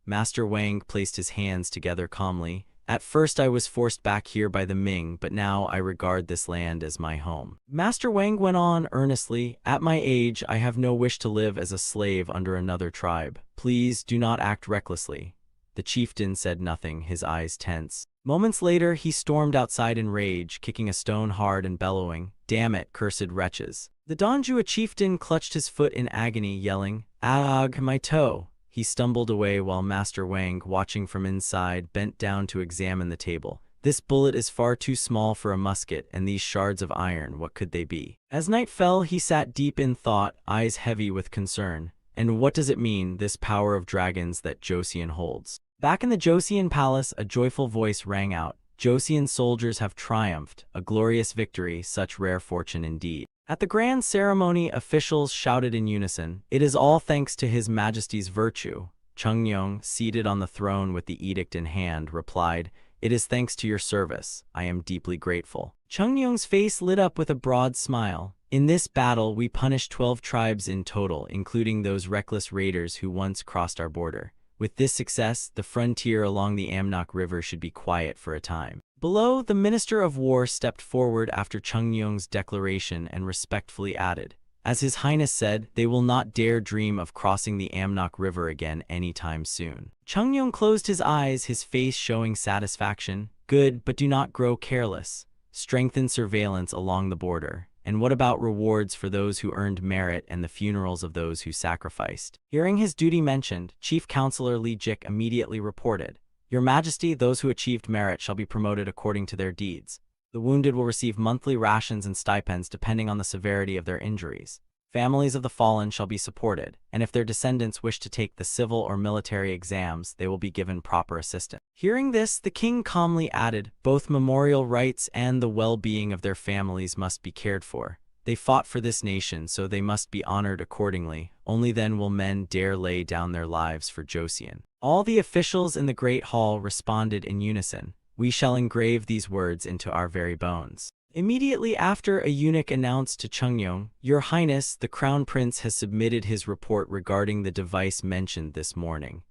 Master Wang placed his hands together calmly. At first I was forced back here by the Ming, but now I regard this land as my home. Master Wang went on earnestly, at my age I have no wish to live as a slave under another tribe. Please do not act recklessly. The chieftain said nothing, his eyes tense. Moments later he stormed outside in rage, kicking a stone hard and bellowing, damn it, cursed wretches. The Donjua chieftain clutched his foot in agony, yelling, "Ag, my toe!" He stumbled away while Master Wang, watching from inside, bent down to examine the table. This bullet is far too small for a musket, and these shards of iron, what could they be? As night fell, he sat deep in thought, eyes heavy with concern. And what does it mean, this power of dragons that Joseon holds? Back in the Joseon palace, a joyful voice rang out. Joseon's soldiers have triumphed, a glorious victory, such rare fortune indeed. At the grand ceremony, officials shouted in unison, "It is all thanks to His Majesty's virtue." Chungnyeong, seated on the throne with the edict in hand, replied, "It is thanks to your service. I am deeply grateful." Chungnyeong's face lit up with a broad smile. "In this battle, we punished 12 tribes in total, including those reckless raiders who once crossed our border. With this success, the frontier along the Amnok River should be quiet for a time." Below, the Minister of War stepped forward after Chungnyeong's declaration and respectfully added, "As His Highness said, they will not dare dream of crossing the Amnok River again anytime soon." Chungnyeong closed his eyes, his face showing satisfaction. "Good, but do not grow careless. Strengthen surveillance along the border. And what about rewards for those who earned merit and the funerals of those who sacrificed?" Hearing his duty mentioned, Chief Counselor Li Jik immediately reported, "Your Majesty, those who achieved merit shall be promoted according to their deeds. The wounded will receive monthly rations and stipends depending on the severity of their injuries. Families of the fallen shall be supported, and if their descendants wish to take the civil or military exams, they will be given proper assistance." Hearing this, the king calmly added, "Both memorial rights and the well-being of their families must be cared for. They fought for this nation, so they must be honored accordingly. Only then will men dare lay down their lives for Joseon." All the officials in the Great Hall responded in unison, "We shall engrave these words into our very bones." Immediately after, a eunuch announced to Chungnyeong, "Your Highness, the Crown Prince has submitted his report regarding the device mentioned this morning."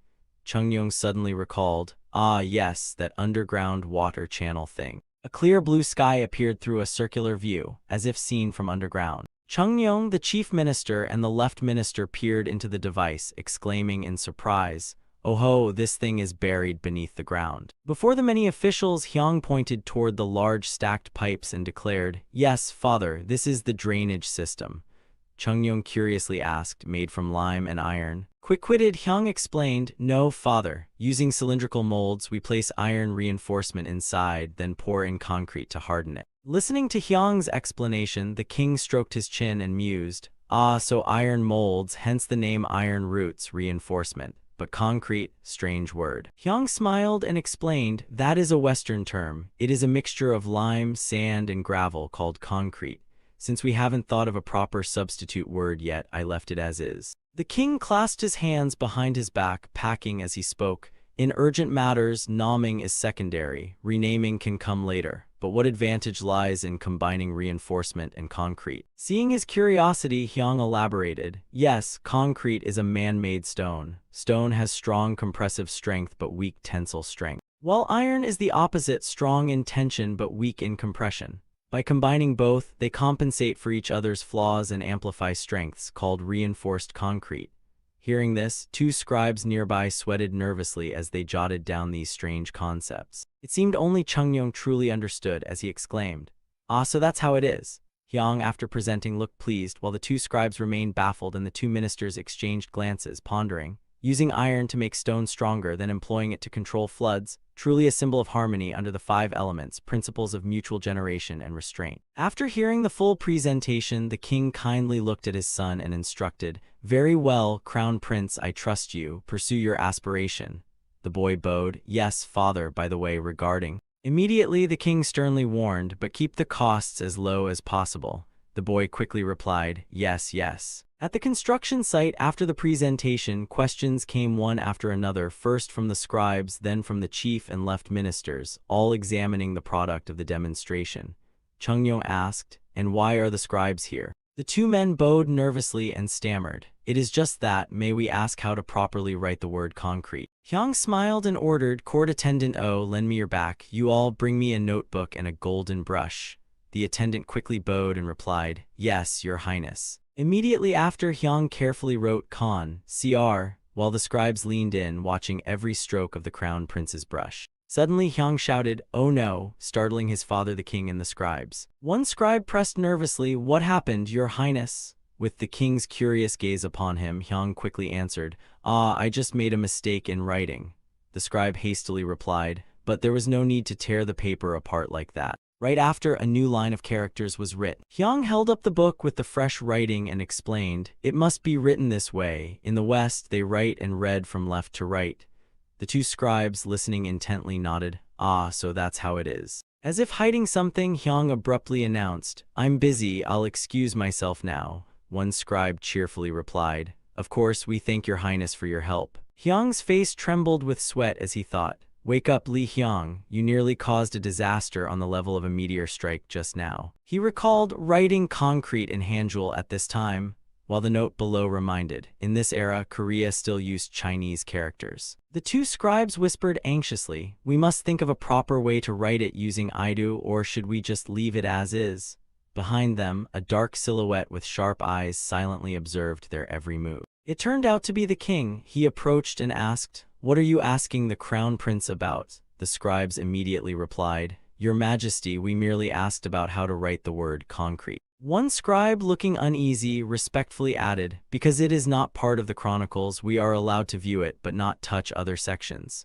Chungnyeong suddenly recalled, "Ah yes, that underground water channel thing." A clear blue sky appeared through a circular view, as if seen from underground. Chungnyeong, the chief minister, and the left minister peered into the device, exclaiming in surprise, "Oh ho, this thing is buried beneath the ground." Before the many officials, Hyang pointed toward the large stacked pipes and declared, "Yes, father, this is the drainage system." Chungnyeong curiously asked, "Made from lime and iron?" Quick-witted Hyang explained, "No, father. Using cylindrical molds, we place iron reinforcement inside, then pour in concrete to harden it." Listening to Hyang's explanation, the king stroked his chin and mused, "Ah, so iron molds, hence the name iron roots reinforcement. But concrete, strange word." Hyang smiled and explained, "That is a Western term. It is a mixture of lime, sand, and gravel called concrete. Since we haven't thought of a proper substitute word yet, I left it as is." The king clasped his hands behind his back, packing as he spoke. "In urgent matters, naming is secondary. Renaming can come later. But what advantage lies in combining reinforcement and concrete?" Seeing his curiosity, Hyang elaborated, "Yes, concrete is a man-made stone. Stone has strong compressive strength but weak tensile strength, while iron is the opposite, strong in tension but weak in compression. By combining both, they compensate for each other's flaws and amplify strengths, called reinforced concrete." Hearing this, two scribes nearby sweated nervously as they jotted down these strange concepts. It seemed only Chungnyeong truly understood as he exclaimed, "Ah, so that's how it is." Hyang, after presenting, looked pleased, while the two scribes remained baffled and the two ministers exchanged glances, pondering. Using iron to make stone stronger, then employing it to control floods, truly a symbol of harmony under the 5 elements, principles of mutual generation and restraint. After hearing the full presentation, the king kindly looked at his son and instructed, "Very well, Crown Prince, I trust you. Pursue your aspiration." The boy bowed, "Yes, father, by the way, regarding Immediately the king sternly warned, but keep the costs as low as possible. The boy quickly replied, yes, yes. At the construction site after the presentation, questions came one after another, first from the scribes, then from the chief and left ministers, all examining the product of the demonstration. Chungyong asked, and why are the scribes here? The two men bowed nervously and stammered, it is just that, may we ask how to properly write the word concrete? Hyang smiled and ordered, court attendant O, lend me your back, you all bring me a notebook and a golden brush. The attendant quickly bowed and replied, yes, your highness. Immediately after, Hyang carefully wrote Con, Cr, while the scribes leaned in, watching every stroke of the crown prince's brush. Suddenly Hyang shouted, oh no, startling his father the king and the scribes. One scribe pressed nervously, what happened, your highness? With the king's curious gaze upon him, Hyang quickly answered, I just made a mistake in writing. The scribe hastily replied, but there was no need to tear the paper apart like that. Right after, a new line of characters was written. Hyang held up the book with the fresh writing and explained, it must be written this way. In the West, they write and read from left to right. The two scribes, listening intently, nodded, so that's how it is. As if hiding something, Hyang abruptly announced, I'm busy, I'll excuse myself now. One scribe cheerfully replied, of course, we thank your highness for your help. Hyang's face trembled with sweat as he thought, wake up, Li Hyang, you nearly caused a disaster on the level of a meteor strike just now. He recalled writing concrete in Hangul at this time, while the note below reminded, in this era, Korea still used Chinese characters. The two scribes whispered anxiously, we must think of a proper way to write it using Idu, or should we just leave it as is? Behind them, a dark silhouette with sharp eyes silently observed their every move. It turned out to be the king. He approached and asked, what are you asking the crown prince about? The scribes immediately replied, your majesty, we merely asked about how to write the word concrete. One scribe, looking uneasy, respectfully added, because it is not part of the chronicles, we are allowed to view it but not touch other sections.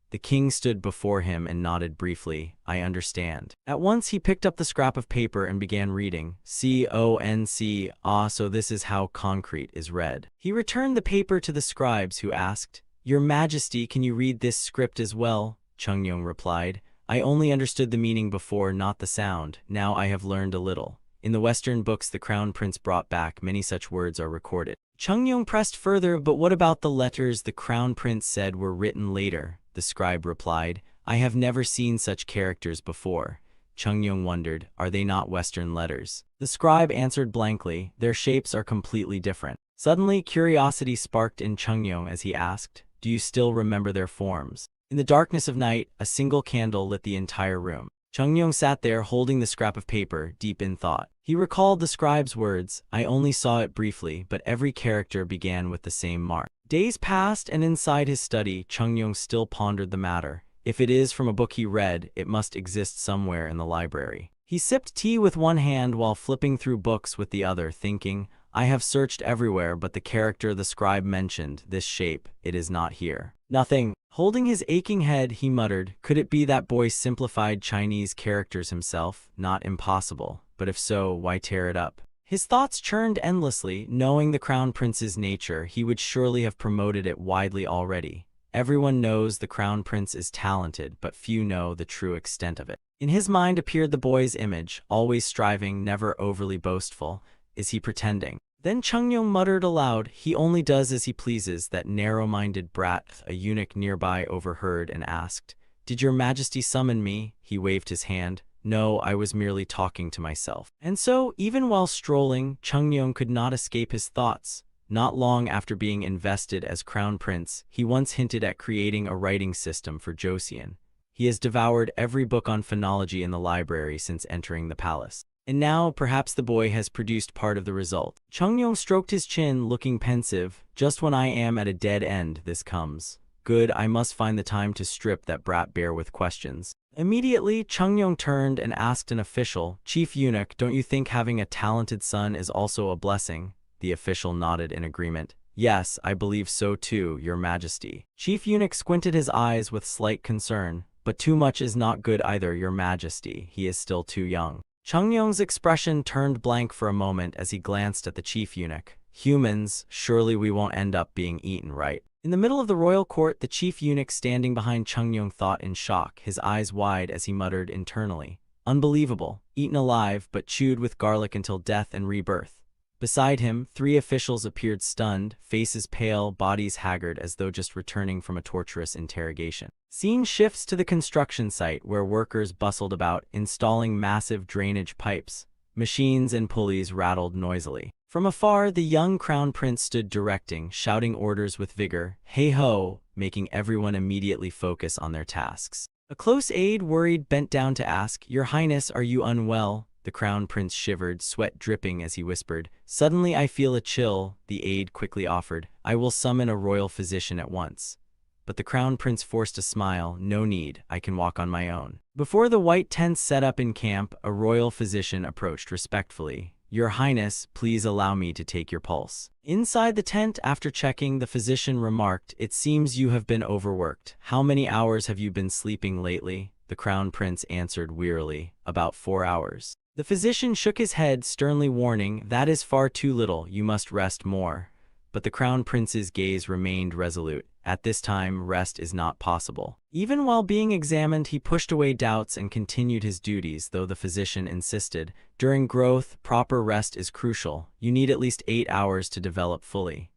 The king stood before him and nodded briefly, I understand. At once he picked up the scrap of paper and began reading, C-O-N-C, so this is how concrete is read. He returned the paper to the scribes, who asked, your majesty, can you read this script as well? Chungyong replied, I only understood the meaning before, not the sound. Now I have learned a little. In the Western books the crown prince brought back, many such words are recorded. Chungyong pressed further, but what about the letters the crown prince said were written later? The scribe replied, I have never seen such characters before. Chungyong wondered, are they not Western letters? The scribe answered blankly, their shapes are completely different. Suddenly curiosity sparked in Chungyong as he asked, do you still remember their forms? In the darkness of night, a single candle lit the entire room. Chungyong sat there holding the scrap of paper, deep in thought. He recalled the scribe's words, I only saw it briefly, but every character began with the same mark. Days passed, and inside his study, Chungyong still pondered the matter. If it is from a book he read, it must exist somewhere in the library. He sipped tea with one hand while flipping through books with the other, thinking, I have searched everywhere, but the character the scribe mentioned, this shape, it is not here. Nothing. Holding his aching head, he muttered, could it be that boy simplified Chinese characters himself? Not impossible, but if so, why tear it up? His thoughts churned endlessly. Knowing the crown prince's nature, he would surely have promoted it widely already. Everyone knows the crown prince is talented, but few know the true extent of it. In his mind appeared the boy's image, always striving, never overly boastful. Is he pretending? Then Chungyong muttered aloud, he only does as he pleases. That narrow-minded brat. A eunuch nearby overheard and asked, did your majesty summon me? He waved his hand. No, I was merely talking to myself. And so, even while strolling, Chungyong could not escape his thoughts. Not long after being invested as crown prince, he once hinted at creating a writing system for Joseon. He has devoured every book on phonology in the library since entering the palace. And now, perhaps the boy has produced part of the result. Chungyong stroked his chin, looking pensive. Just when I am at a dead end, this comes. Good, I must find the time to strip that brat bare with questions. Immediately, Chungyong turned and asked an official, Chief Eunuch, don't you think having a talented son is also a blessing? The official nodded in agreement. Yes, I believe so too, your majesty. Chief Eunuch squinted his eyes with slight concern. But too much is not good either, your majesty. He is still too young. Chungyong's expression turned blank for a moment as he glanced at the chief eunuch. Humans, surely we won't end up being eaten, right? In the middle of the royal court, the chief eunuch standing behind Chungyong thought in shock, his eyes wide as he muttered internally. Unbelievable, eaten alive but chewed with garlic until death and rebirth. Beside him, 3 officials appeared stunned, faces pale, bodies haggard as though just returning from a torturous interrogation. Scene shifts to the construction site where workers bustled about, installing massive drainage pipes. Machines and pulleys rattled noisily. From afar, the young crown prince stood directing, shouting orders with vigor, "Hey-ho!" making everyone immediately focus on their tasks. A close aide, worried, bent down to ask, "Your Highness, are you unwell?" The crown prince shivered, sweat dripping as he whispered, "Suddenly I feel a chill," the aide quickly offered. "I will summon a royal physician at once." But the crown prince forced a smile. "No need, I can walk on my own." Before the white tents set up in camp, a royal physician approached respectfully. "Your Highness, please allow me to take your pulse." Inside the tent, after checking, the physician remarked, "It seems you have been overworked. How many hours have you been sleeping lately?" The crown prince answered wearily, "About 4 hours." The physician shook his head, sternly warning, "That is far too little, you must rest more." But the crown prince's gaze remained resolute. At this time, rest is not possible. Even while being examined, he pushed away doubts and continued his duties, though the physician insisted. During growth, proper rest is crucial. You need at least 8 hours to develop fully.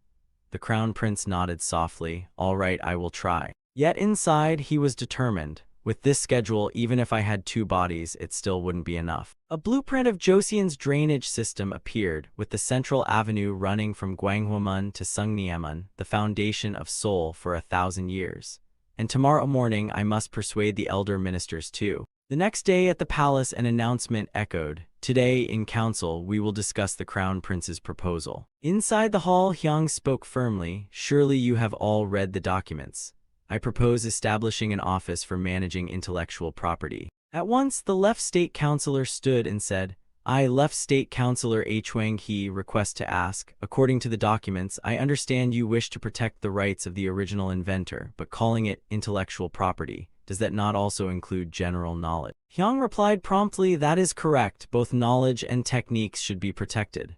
The crown prince nodded softly. "All right, I will try." Yet inside, he was determined. With this schedule, even if I had 2 bodies, it still wouldn't be enough. A blueprint of Joseon's drainage system appeared, with the central avenue running from Gwanghwamun to Sungniemun, the foundation of Seoul for 1,000 years. And tomorrow morning I must persuade the elder ministers too. The next day at the palace, an announcement echoed. "Today, in council, we will discuss the crown prince's proposal." Inside the hall, Hyang spoke firmly. "Surely you have all read the documents. I propose establishing an office for managing intellectual property." At once, the left state councilor stood and said, "I, left state councilor Hwang-hee, request to ask, according to the documents, I understand you wish to protect the rights of the original inventor, but calling it intellectual property, does that not also include general knowledge?" Hyang replied promptly, "That is correct, both knowledge and techniques should be protected."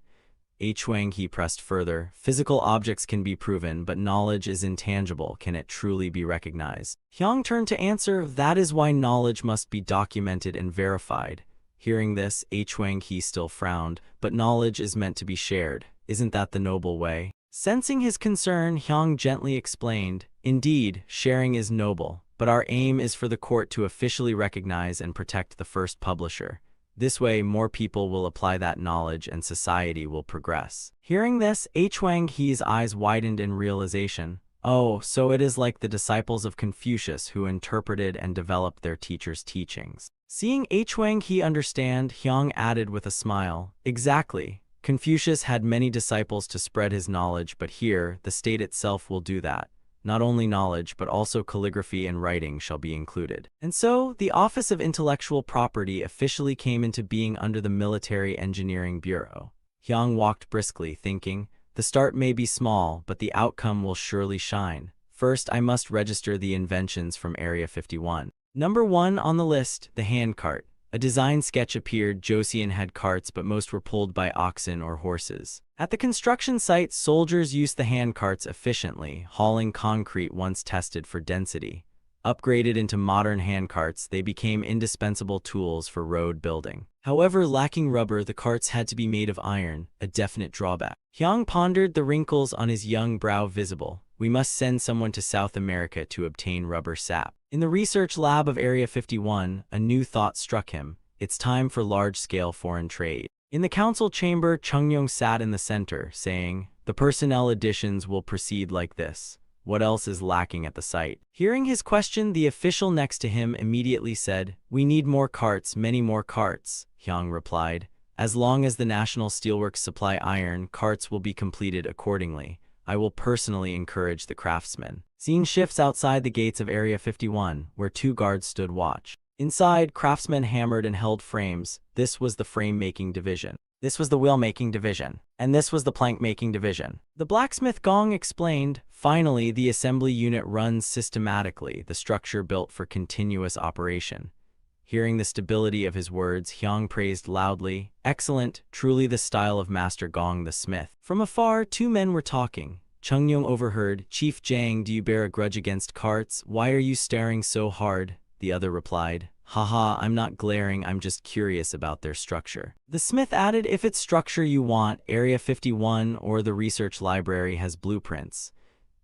Hwang-hee pressed further, "Physical objects can be proven, but knowledge is intangible. Can it truly be recognized?" Hyang turned to answer, "That is why knowledge must be documented and verified." Hearing this, Hwang-hee still frowned, "But knowledge is meant to be shared. Isn't that the noble way?" Sensing his concern, Hyang gently explained, "Indeed, sharing is noble, but our aim is for the court to officially recognize and protect the first publisher. This way, more people will apply that knowledge and society will progress." Hearing this, Hwang-hee's eyes widened in realization. Oh, so it is like the disciples of Confucius who interpreted and developed their teacher's teachings. Seeing Hwang-hee understand, Hyang added with a smile, "Exactly. Confucius had many disciples to spread his knowledge, but here, the state itself will do that. Not only knowledge, but also calligraphy and writing shall be included." And so, the Office of Intellectual Property officially came into being under the Military Engineering Bureau. Hyang walked briskly, thinking, the start may be small, but the outcome will surely shine. First, I must register the inventions from Area 51. Number 1 on the list, the handcart. A design sketch appeared. Joseon had carts, but most were pulled by oxen or horses. At the construction site, soldiers used the handcarts efficiently, hauling concrete once tested for density. Upgraded into modern handcarts, they became indispensable tools for road building. However, lacking rubber, the carts had to be made of iron, a definite drawback. Hyang pondered, the wrinkles on his young brow visible. We must send someone to South America to obtain rubber sap. In the research lab of Area 51, a new thought struck him. It's time for large-scale foreign trade. In the council chamber, Chungyong sat in the center, saying, "The personnel additions will proceed like this. What else is lacking at the site?" Hearing his question, the official next to him immediately said, "We need more carts, many more carts," Hyang replied. "As long as the National Steelworks supply iron, carts will be completed accordingly. I will personally encourage the craftsmen." Scene shifts outside the gates of Area 51, where 2 guards stood watch. Inside, craftsmen hammered and held frames. This was the frame-making division. This was the wheel-making division. And this was the plank-making division. The blacksmith Gong explained, "Finally, the assembly unit runs systematically, the structure built for continuous operation." Hearing the stability of his words, Hyang praised loudly, "Excellent, truly the style of Master Gong the smith." From afar, two men were talking. Chungyong overheard, "Chief Jang, do you bear a grudge against carts? Why are you staring so hard?" The other replied, "Haha, I'm not glaring, I'm just curious about their structure." The smith added, "If it's structure you want, Area 51 or the research library has blueprints."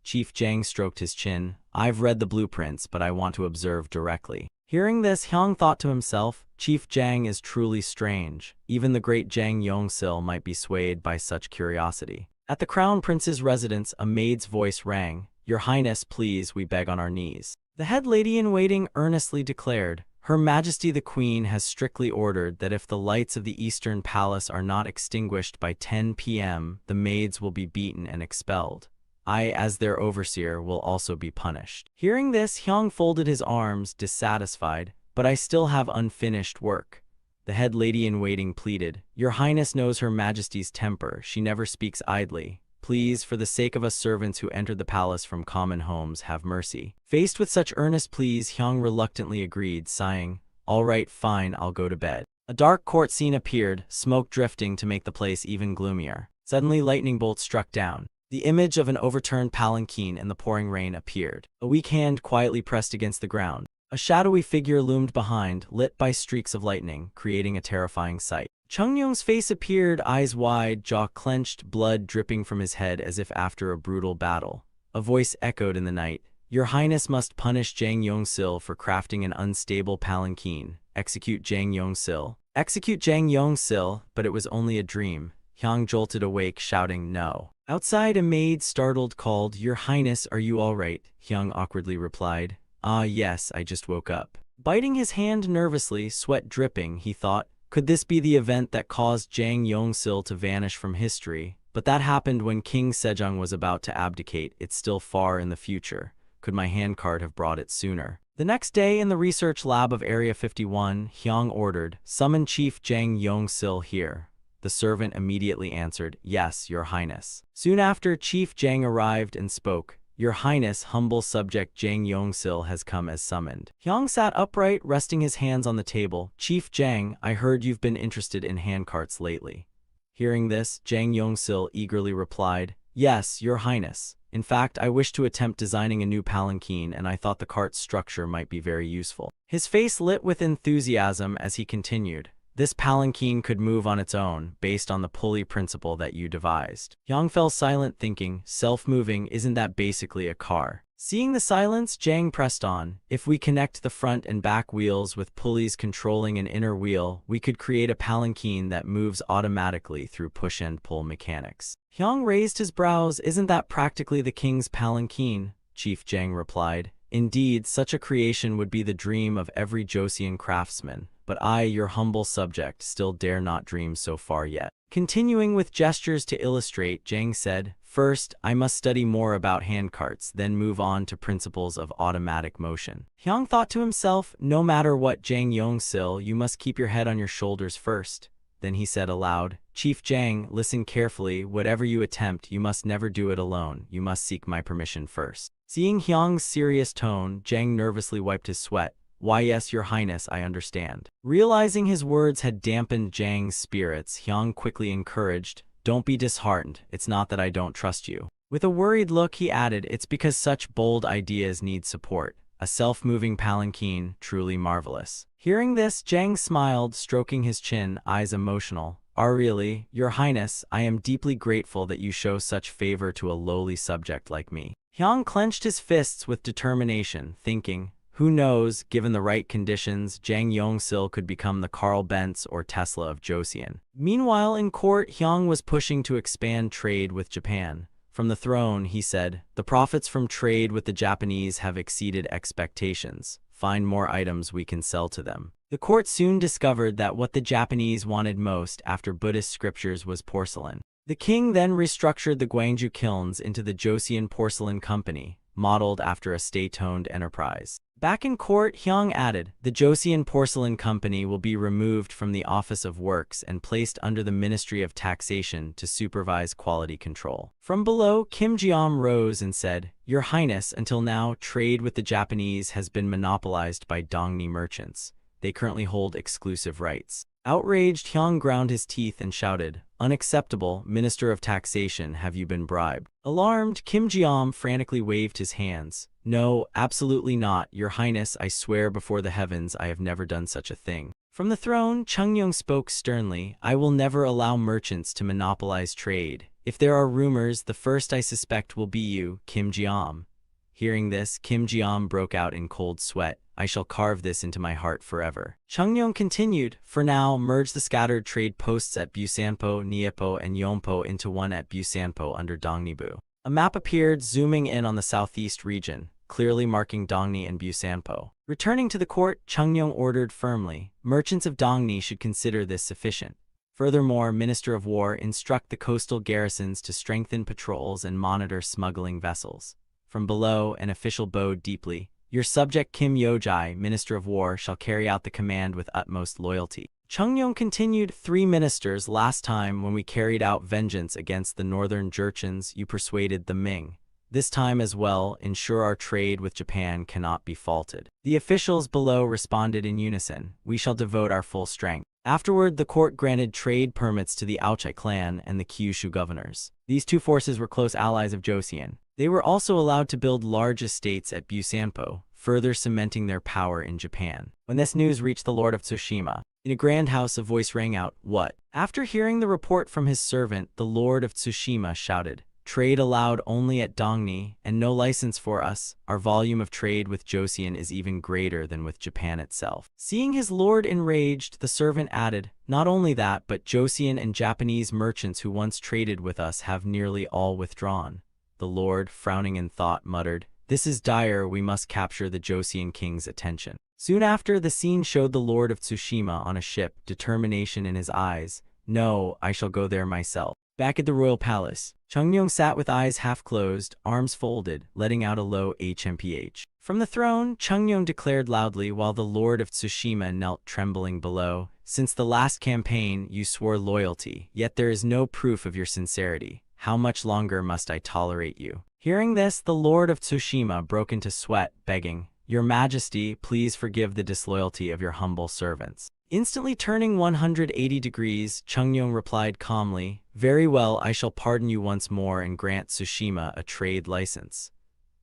Chief Jang stroked his chin. "I've read the blueprints, but I want to observe directly." Hearing this, Hyang thought to himself, Chief Jang is truly strange. Even the great Jang Yongsil might be swayed by such curiosity. At the Crown Prince's residence, a maid's voice rang, "Your Highness, please, we beg on our knees." The head lady-in-waiting earnestly declared, "Her Majesty the Queen has strictly ordered that if the lights of the Eastern Palace are not extinguished by 10 p.m., the maids will be beaten and expelled. I, as their overseer, will also be punished." Hearing this, Hyang folded his arms, dissatisfied, "But I still have unfinished work." The head lady-in-waiting pleaded, "Your Highness knows Her Majesty's temper. She never speaks idly. Please, for the sake of us servants who entered the palace from common homes, have mercy." Faced with such earnest pleas, Hyang reluctantly agreed, sighing, "All right, fine, I'll go to bed." A dark court scene appeared, smoke drifting to make the place even gloomier. Suddenly, lightning bolts struck down. The image of an overturned palanquin in the pouring rain appeared. A weak hand quietly pressed against the ground. A shadowy figure loomed behind, lit by streaks of lightning, creating a terrifying sight. Chungyong's face appeared, eyes wide, jaw clenched, blood dripping from his head as if after a brutal battle. A voice echoed in the night, "Your Highness must punish Jang Yongsil for crafting an unstable palanquin. Execute Jang Yongsil." Execute Jang Yongsil, but it was only a dream. Hyang jolted awake, shouting, "No." Outside, a maid, startled, called, "Your Highness, are you all right?" Hyang awkwardly replied, "Ah, yes, I just woke up." Biting his hand nervously, sweat dripping, he thought, could this be the event that caused Jang Yongsil to vanish from history? But that happened when King Sejong was about to abdicate. It's still far in the future. Could my handcart have brought it sooner? The next day, in the research lab of Area 51, Hyang ordered, "Summon Chief Jang Yongsil here." The servant immediately answered, "Yes, Your Highness." Soon after, Chief Jang arrived and spoke, "Your Highness, humble subject Jang Yongsil has come as summoned." Hyang sat upright, resting his hands on the table. "Chief Jang, I heard you've been interested in handcarts lately." Hearing this, Jang Yongsil eagerly replied, "Yes, Your Highness. In fact, I wish to attempt designing a new palanquin, and I thought the cart's structure might be very useful." His face lit with enthusiasm as he continued, "This palanquin could move on its own, based on the pulley principle that you devised." Hyang fell silent, thinking, self-moving, isn't that basically a car? Seeing the silence, Jang pressed on, "If we connect the front and back wheels with pulleys controlling an inner wheel, we could create a palanquin that moves automatically through push and pull mechanics." Hyang raised his brows. "Isn't that practically the king's palanquin?" Chief Jang replied, "Indeed, such a creation would be the dream of every Joseon craftsman. But I, your humble subject, still dare not dream so far yet." Continuing with gestures to illustrate, Jang said, "First, I must study more about handcarts, then move on to principles of automatic motion." Hyang thought to himself, "No matter what, Jang Yongsil, you must keep your head on your shoulders first." Then he said aloud, "Chief Jang, listen carefully. Whatever you attempt, you must never do it alone. You must seek my permission first." Seeing Hyang's serious tone, Jang nervously wiped his sweat. "Why, yes, Your Highness, I understand." Realizing his words had dampened Jang's spirits, Hyang quickly encouraged, "Don't be disheartened. It's not that I don't trust you." With a worried look, he added, "It's because such bold ideas need support. A self-moving palanquin, truly marvelous." Hearing this, Jang smiled, stroking his chin, eyes emotional. Really, Your Highness, I am deeply grateful that you show such favor to a lowly subject like me." Hyang clenched his fists with determination, thinking, who knows, given the right conditions, Jang Yongsil could become the Carl Benz or Tesla of Joseon. Meanwhile, in court, Hyang was pushing to expand trade with Japan. From the throne, he said, "The profits from trade with the Japanese have exceeded expectations. Find more items we can sell to them." The court soon discovered that what the Japanese wanted most after Buddhist scriptures was porcelain. The king then restructured the Gwangju kilns into the Joseon Porcelain Company, modeled after a state-owned enterprise. Back in court, Hyang added, "The Joseon Porcelain Company will be removed from the Office of Works and placed under the Ministry of Taxation to supervise quality control." From below, Kim Jeom rose and said, "Your Highness, until now, trade with the Japanese has been monopolized by Dongni merchants. They currently hold exclusive rights. Outraged, Hyung ground his teeth and shouted, "Unacceptable, Minister of Taxation, have you been bribed?" Alarmed, Kim Jeom frantically waved his hands. "No, absolutely not, Your Highness, I swear before the heavens I have never done such a thing." From the throne, Chungyong spoke sternly, "I will never allow merchants to monopolize trade. If there are rumors, the first I suspect will be you, Kim Jeom." Hearing this, Kim Jeom broke out in cold sweat. "I shall carve this into my heart forever." Chungyong continued, "For now, merge the scattered trade posts at Busanpo, Niepo, and Yompo into one at Busanpo under Dongnibu. A map appeared, zooming in on the southeast region, clearly marking Dongni and Busanpo. Returning to the court, Chungyong ordered firmly, "Merchants of Dongni should consider this sufficient. Furthermore, Minister of War, instruct the coastal garrisons to strengthen patrols and monitor smuggling vessels." From below, an official bowed deeply. "Your subject Kim Yojai, Minister of War, shall carry out the command with utmost loyalty." Chungyong continued, "3 ministers, last time when we carried out vengeance against the northern Jurchens, you persuaded the Ming. This time as well, ensure our trade with Japan cannot be faulted." The officials below responded in unison, "We shall devote our full strength." Afterward, the court granted trade permits to the Aochai clan and the Kyushu governors. These two forces were close allies of Joseon. They were also allowed to build large estates at Busanpo, further cementing their power in Japan. When this news reached the Lord of Tsushima, in a grand house a voice rang out, "What?" After hearing the report from his servant, the Lord of Tsushima shouted, "Trade allowed only at Dongni, and no license for us. Our volume of trade with Joseon is even greater than with Japan itself." Seeing his lord enraged, the servant added, "Not only that, but Joseon and Japanese merchants who once traded with us have nearly all withdrawn." The lord, frowning in thought, muttered, "This is dire, we must capture the Joseon king's attention." Soon after, the scene showed the Lord of Tsushima on a ship, determination in his eyes. "No, I shall go there myself." Back at the royal palace, Chungyong sat with eyes half-closed, arms folded, letting out a low HMPH. From the throne, Chungyong declared loudly while the Lord of Tsushima knelt trembling below, "Since the last campaign, you swore loyalty, yet there is no proof of your sincerity. How much longer must I tolerate you?" Hearing this, the Lord of Tsushima broke into sweat, begging, "Your Majesty, please forgive the disloyalty of your humble servants." Instantly turning 180 degrees, Chungyong replied calmly, "Very well, I shall pardon you once more and grant Tsushima a trade license."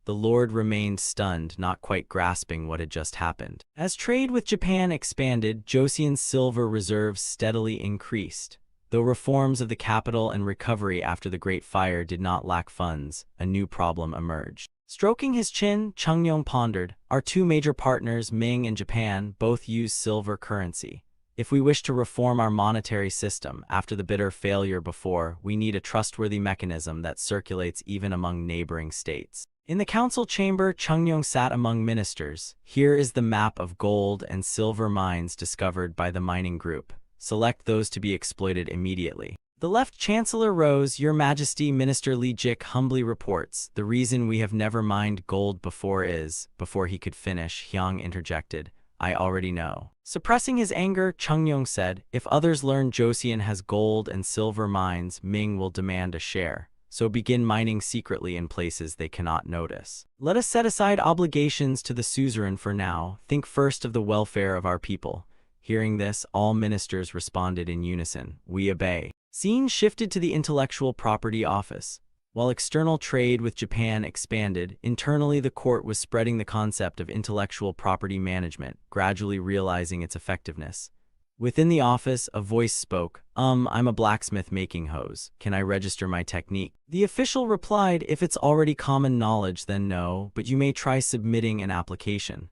The lord remained stunned, not quite grasping what had just happened. As trade with Japan expanded, Joseon's silver reserves steadily increased. Though reforms of the capital and recovery after the Great Fire did not lack funds, a new problem emerged. Stroking his chin, Chungyong pondered, "Our two major partners, Ming and Japan, both use silver currency. If we wish to reform our monetary system after the bitter failure before, we need a trustworthy mechanism that circulates even among neighboring states." In the council chamber, Chungyong sat among ministers. "Here is the map of gold and silver mines discovered by the mining group. Select those to be exploited immediately." The left chancellor rose. "Your Majesty," Minister Li Jik humbly reports, "the reason we have never mined gold before is..." Before he could finish, Hyung interjected, "I already know." Suppressing his anger, Chungyong said, "If others learn Joseon has gold and silver mines, Ming will demand a share. So begin mining secretly in places they cannot notice. Let us set aside obligations to the suzerain for now. Think first of the welfare of our people." Hearing this, all ministers responded in unison, "We obey." Scene shifted to the intellectual property office. While external trade with Japan expanded, internally the court was spreading the concept of intellectual property management, gradually realizing its effectiveness. Within the office, a voice spoke, I'm a blacksmith making hose. Can I register my technique?" The official replied, "If it's already common knowledge, then no, but you may try submitting an application."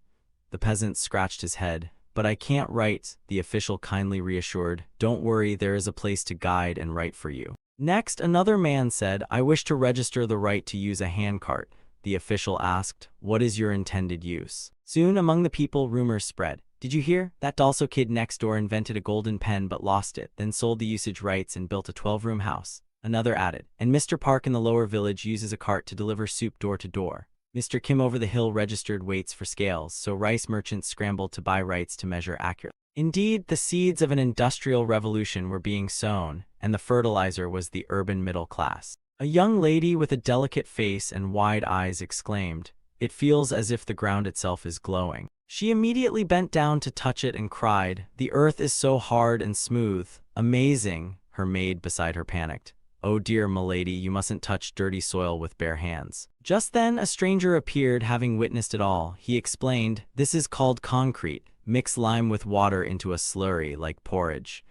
The peasant scratched his head. "But I can't write," the official kindly reassured. "Don't worry, there is a place to guide and write for you." Next, another man said, "I wish to register the right to use a handcart." The official asked, "What is your intended use?" Soon among the people rumors spread. "Did you hear? That Dalso kid next door invented a golden pen but lost it, then sold the usage rights and built a 12-room house." Another added, "And Mr. Park in the lower village uses a cart to deliver soup door to door. Mr. Kim over the hill registered weights for scales, so rice merchants scrambled to buy rights to measure accurately." Indeed, the seeds of an industrial revolution were being sown, and the fertilizer was the urban middle class. A young lady with a delicate face and wide eyes exclaimed, "It feels as if the ground itself is glowing." She immediately bent down to touch it and cried, "The earth is so hard and smooth. Amazing." Her maid beside her panicked. "Oh dear, milady, you mustn't touch dirty soil with bare hands." Just then a stranger appeared, having witnessed it all. He explained, "This is called concrete. Mix lime with water into a slurry like porridge."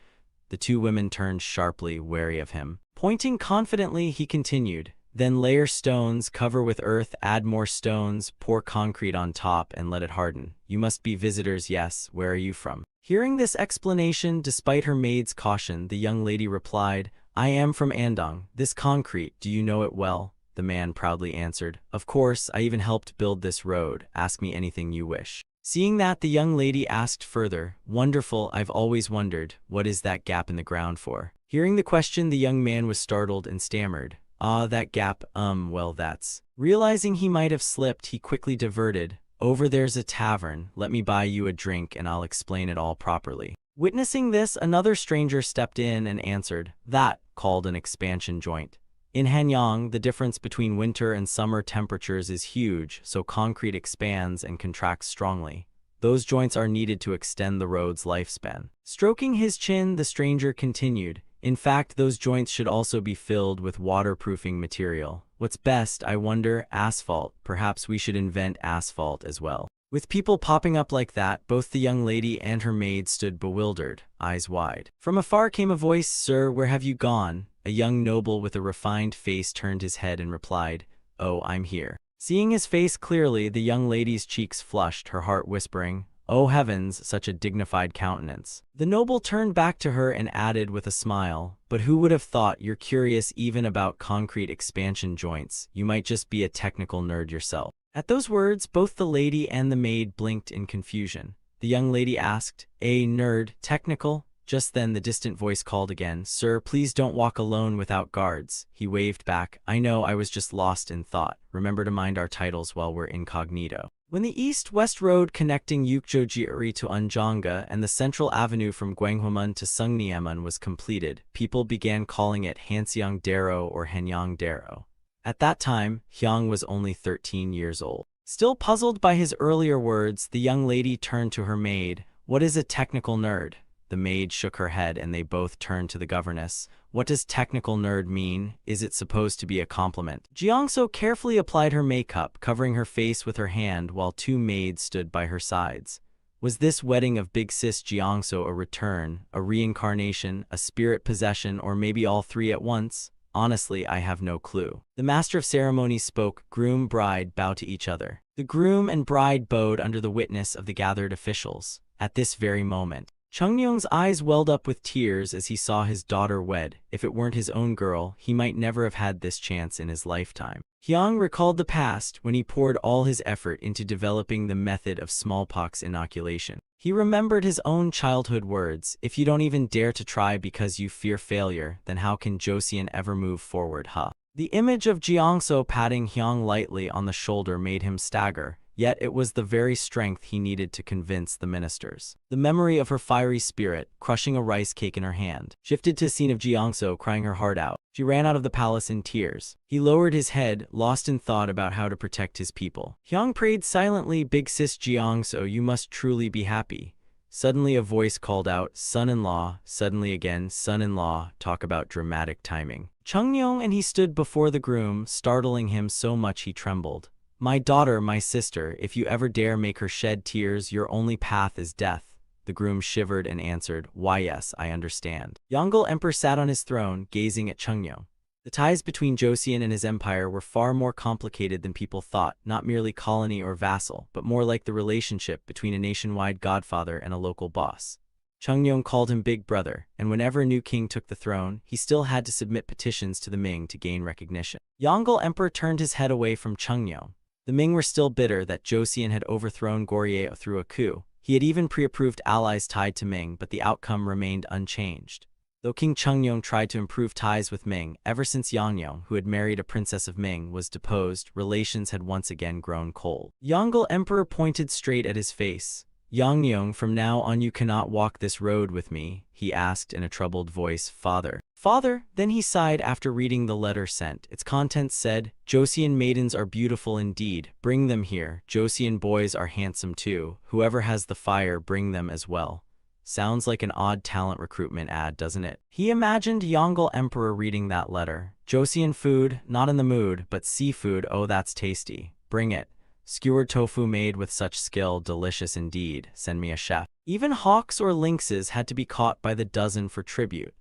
The two women turned sharply, wary of him. Pointing confidently, he continued, "Then layer stones, cover with earth, add more stones, pour concrete on top, and let it harden. You must be visitors, yes. Where are you from?" Hearing this explanation, despite her maid's caution, the young lady replied, "I am from Andong. This concrete, do you know it well?" The man proudly answered, "Of course, I even helped build this road. Ask me anything you wish." Seeing that, the young lady asked further, "Wonderful, I've always wondered, what is that gap in the ground for?" Hearing the question, the young man was startled and stammered, "Ah, that gap, well that's..." Realizing he might have slipped, he quickly diverted, "Over there's a tavern. Let me buy you a drink and I'll explain it all properly." Witnessing this, another stranger stepped in and answered, "That, called an expansion joint. In Hanyang, the difference between winter and summer temperatures is huge, so concrete expands and contracts strongly. Those joints are needed to extend the road's lifespan." Stroking his chin, the stranger continued, "In fact, those joints should also be filled with waterproofing material. What's best, I wonder? Asphalt. Perhaps we should invent asphalt as well." With people popping up like that, both the young lady and her maid stood bewildered, eyes wide. From afar came a voice, "Sir, where have you gone?" A young noble with a refined face turned his head and replied, "Oh, I'm here." Seeing his face clearly, the young lady's cheeks flushed, her heart whispering, "Oh heavens, such a dignified countenance." The noble turned back to her and added with a smile, "But who would have thought you're curious even about concrete expansion joints? You might just be a technical nerd yourself." At those words, both the lady and the maid blinked in confusion. The young lady asked, "A nerd, technical?" Just then the distant voice called again, "Sir, please don't walk alone without guards." He waved back, "I know, I was just lost in thought. Remember to mind our titles while we're incognito." When the east-west road connecting Yukjojiuri to Unjanga and the central avenue from Gwanghwamun to Sungniemun was completed, people began calling it Hanseong Daro or Hanyang Daro. At that time, Hyang was only 13 years old. Still puzzled by his earlier words, the young lady turned to her maid. "What is a technical nerd?" The maid shook her head and they both turned to the governess. "What does technical nerd mean? Is it supposed to be a compliment?" Jiangso carefully applied her makeup, covering her face with her hand while two maids stood by her sides. Was this wedding of big sis Jiangso a return, a reincarnation, a spirit possession, or maybe all three at once? Honestly, I have no clue. The master of ceremonies spoke. Groom, bride, bow to each other. The groom and bride bowed under the witness of the gathered officials. At this very moment, Chungnyeong's eyes welled up with tears as he saw his daughter wed. If it weren't his own girl, he might never have had this chance in his lifetime. Hyang recalled the past when he poured all his effort into developing the method of smallpox inoculation. He remembered his own childhood words, "If you don't even dare to try because you fear failure, then how can Joseon ever move forward, huh?" The image of Jiangso patting Hyang lightly on the shoulder made him stagger. Yet it was the very strength he needed to convince the ministers. The memory of her fiery spirit, crushing a rice cake in her hand, shifted to a scene of Jiangso crying her heart out. She ran out of the palace in tears. He lowered his head, lost in thought about how to protect his people. Hyang prayed silently, "Big sis Jiangso, you must truly be happy." Suddenly a voice called out, "Son-in-law." Suddenly again, "Son-in-law." Talk about dramatic timing. Chungnyeong and he stood before the groom, startling him so much he trembled. "My daughter, my sister, if you ever dare make her shed tears, your only path is death." The groom shivered and answered, "Why yes, I understand." Yongle Emperor sat on his throne, gazing at Chungnyeong. The ties between Joseon and his empire were far more complicated than people thought, not merely colony or vassal, but more like the relationship between a nationwide godfather and a local boss. Chungnyeong called him Big Brother, and whenever a new king took the throne, he still had to submit petitions to the Ming to gain recognition. Yongle Emperor turned his head away from Chungnyeong. The Ming were still bitter that Joseon had overthrown Goryeo through a coup. He had even pre-approved allies tied to Ming, but the outcome remained unchanged. Though King Chungnyeong tried to improve ties with Ming, ever since Yangyong, who had married a princess of Ming, was deposed, relations had once again grown cold. Yongle Emperor pointed straight at his face. "Yangyong, from now on you cannot walk this road with me," he asked in a troubled voice. "Father." Father, then he sighed after reading the letter sent. Its contents said, Joseon maidens are beautiful indeed. Bring them here. Joseon boys are handsome too. Whoever has the fire, bring them as well. Sounds like an odd talent recruitment ad, doesn't it? He imagined Yongle Emperor reading that letter. Joseon food, not in the mood, but seafood, oh that's tasty. Bring it. Skewered tofu made with such skill, delicious indeed. Send me a chef. Even hawks or lynxes had to be caught by the dozen for tribute.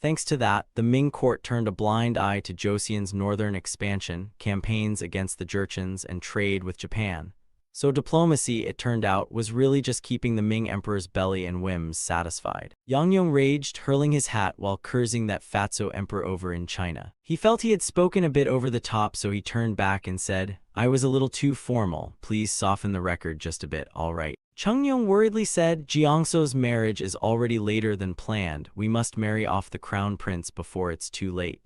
Thanks to that, the Ming court turned a blind eye to Joseon's northern expansion, campaigns against the Jurchens, and trade with Japan. So diplomacy, it turned out, was really just keeping the Ming emperor's belly and whims satisfied. Yang Yong raged, hurling his hat while cursing that fatso emperor over in China. He felt he had spoken a bit over the top, so he turned back and said, I was a little too formal. Please soften the record just a bit, all right. Chungnyeong worriedly said, Jiangso's marriage is already later than planned. We must marry off the crown prince before it's too late.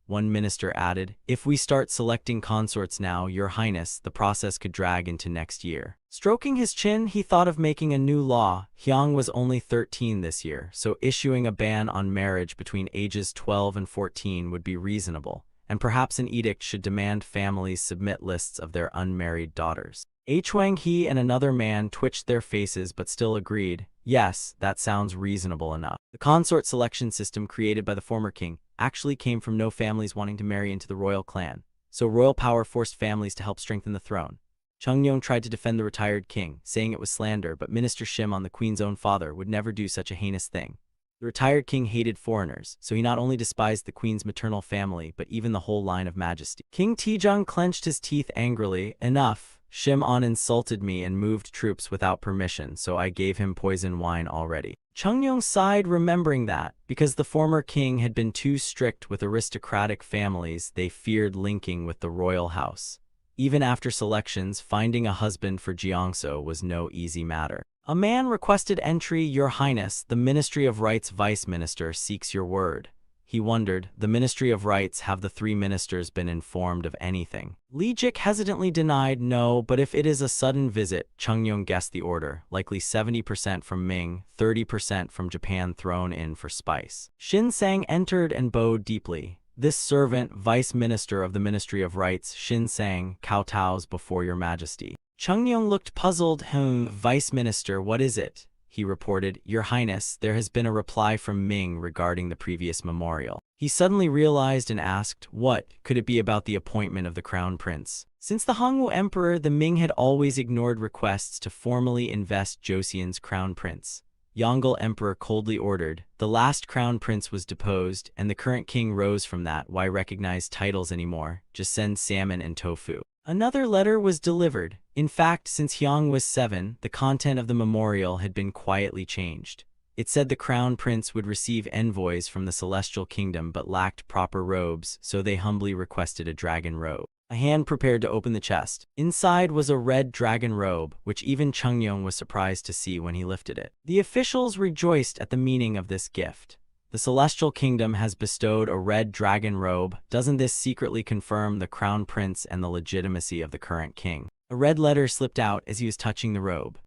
One minister added, if we start selecting consorts now, Your Highness, the process could drag into next year. Stroking his chin, he thought of making a new law. Hyang was only 13 this year, so issuing a ban on marriage between ages 12 and 14 would be reasonable, and perhaps an edict should demand families submit lists of their unmarried daughters. Wang He and another man twitched their faces but still agreed, yes, that sounds reasonable enough. The consort selection system created by the former king actually came from no families wanting to marry into the royal clan, so royal power forced families to help strengthen the throne. Chungnyeong tried to defend the retired king, saying it was slander, but Minister Shim, on the queen's own father, would never do such a heinous thing. The retired king hated foreigners, so he not only despised the queen's maternal family but even the whole line of majesty. King Tijong clenched his teeth angrily. Enough. Shim-on insulted me and moved troops without permission, so I gave him poison wine already. Chungnyeong sighed, remembering that, because the former king had been too strict with aristocratic families, they feared linking with the royal house. Even after selections, finding a husband for Jiangso was no easy matter. A man requested entry. Your Highness, the Ministry of Rights Vice Minister seeks your word. He wondered, the Ministry of Rights, have the three ministers been informed of anything? Li Jik hesitantly denied, no, but if it is a sudden visit, Chungnyeong guessed the order, likely 70% from Ming, 30% from Japan thrown in for spice. Shin Sang entered and bowed deeply. This servant, Vice Minister of the Ministry of Rights, Shin Sang, kowtows before your majesty. Chungnyeong looked puzzled. Vice Minister, what is it? He reported, Your Highness, there has been a reply from Ming regarding the previous memorial. He suddenly realized and asked, what could it be about the appointment of the crown prince? Since the Hongwu emperor, the Ming had always ignored requests to formally invest Joseon's crown prince. Yongle emperor coldly ordered, the last crown prince was deposed, and the current king rose from that. Why recognize titles anymore? Just send salmon and tofu. Another letter was delivered. In fact, since Hyang was 7, the content of the memorial had been quietly changed. It said the crown prince would receive envoys from the celestial kingdom but lacked proper robes, so they humbly requested a dragon robe. A hand prepared to open the chest. Inside was a red dragon robe, which even Chungnyeong was surprised to see when he lifted it. The officials rejoiced at the meaning of this gift. The celestial kingdom has bestowed a red dragon robe. Doesn't this secretly confirm the crown prince and the legitimacy of the current king? A red letter slipped out as he was touching the robe.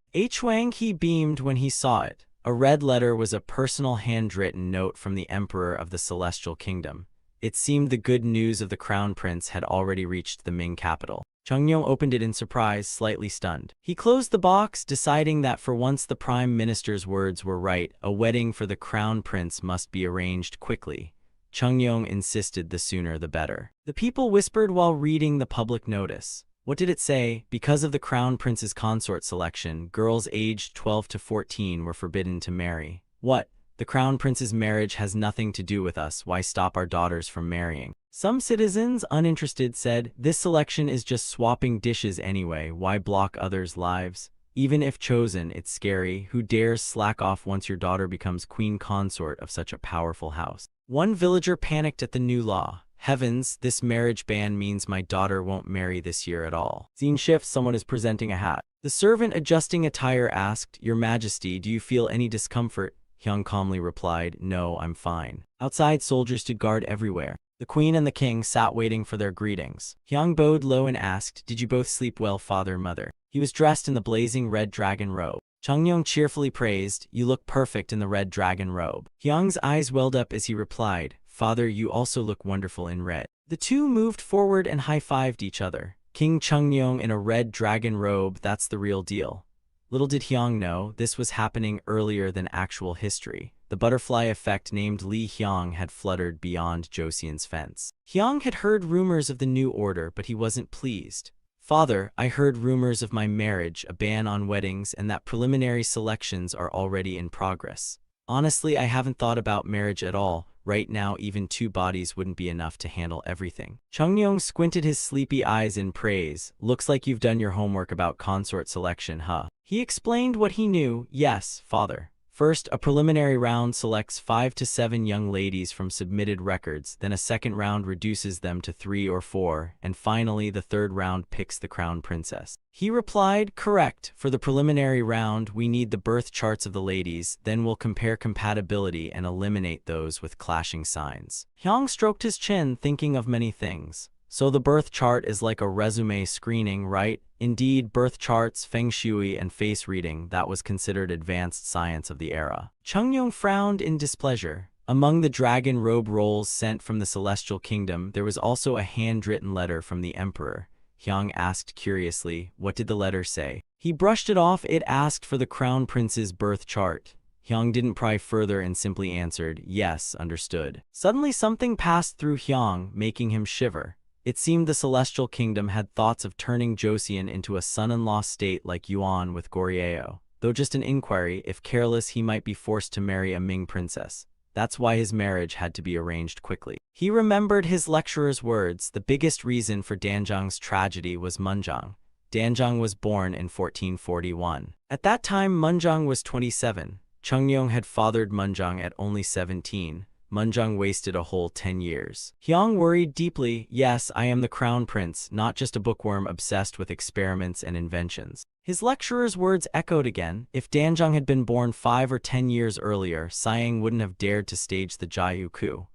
Wang He beamed when he saw it. A red letter was a personal handwritten note from the emperor of the celestial kingdom. It seemed the good news of the crown prince had already reached the Ming capital. Chungnyeong opened it in surprise, slightly stunned. He closed the box, deciding that for once the prime minister's words were right. A wedding for the crown prince must be arranged quickly. Chungnyeong insisted the sooner the better. The people whispered while reading the public notice. What did it say? Because of the crown prince's consort selection, girls aged 12 to 14 were forbidden to marry. What? The crown prince's marriage has nothing to do with us. Why stop our daughters from marrying? Some citizens, uninterested, said, this selection is just swapping dishes anyway. Why block others' lives? Even if chosen, it's scary. Who dares slack off once your daughter becomes queen consort of such a powerful house? One villager panicked at the new law. Heavens, this marriage ban means my daughter won't marry this year at all. Scene shift, someone is presenting a hat. The servant adjusting attire asked, Your Majesty, do you feel any discomfort? Hyung calmly replied, No, I'm fine. Outside, soldiers stood guard everywhere. The queen and the king sat waiting for their greetings. Hyung bowed low and asked, Did you both sleep well, father and mother? He was dressed in the blazing red dragon robe. Chungnyeong cheerfully praised, You look perfect in the red dragon robe. Hyung's eyes welled up as he replied, father, you also look wonderful in red. The two moved forward and high-fived each other. King Chungnyeong in a red dragon robe, that's the real deal. Little did Hyang know, this was happening earlier than actual history. The butterfly effect named Lee Hyang had fluttered beyond Joseon's fence. Hyang had heard rumors of the new order, but he wasn't pleased. Father, I heard rumors of my marriage, a ban on weddings, and that preliminary selections are already in progress. Honestly, I haven't thought about marriage at all. Right now, even 2 bodies wouldn't be enough to handle everything. Chungnyeong squinted his sleepy eyes in praise. Looks like you've done your homework about consort selection, huh? He explained what he knew. Yes, father. First, a preliminary round selects 5 to 7 young ladies from submitted records, then a second round reduces them to 3 or 4, and finally the third round picks the crown princess. He replied, correct. For the preliminary round, we need the birth charts of the ladies, then we'll compare compatibility and eliminate those with clashing signs. Hyang stroked his chin, thinking of many things. So the birth chart is like a resume screening, right? Indeed, birth charts, feng shui, and face reading, that was considered advanced science of the era. Chungnyeong frowned in displeasure. Among the dragon robe rolls sent from the celestial kingdom, there was also a handwritten letter from the emperor. Hyang asked curiously, what did the letter say? He brushed it off. It asked for the crown prince's birth chart. Hyang didn't pry further and simply answered, yes, understood. Suddenly something passed through Hyang, making him shiver. It seemed the celestial kingdom had thoughts of turning Joseon into a son-in-law state like Yuan with Goryeo. Though just an inquiry, if careless he might be forced to marry a Ming princess. That's why his marriage had to be arranged quickly. He remembered his lecturer's words. The biggest reason for Danjang's tragedy was Munjang. Danjang was born in 1441. At that time Munjang was 27. Chungnyeong had fathered Munjang at only 17. Munjang wasted a whole 10 years. Hyang worried deeply. Yes, I am the crown prince, not just a bookworm obsessed with experiments and inventions. His lecturer's words echoed again. If Danjang had been born 5 or 10 years earlier, Saiyang wouldn't have dared to stage the Jiayu coup.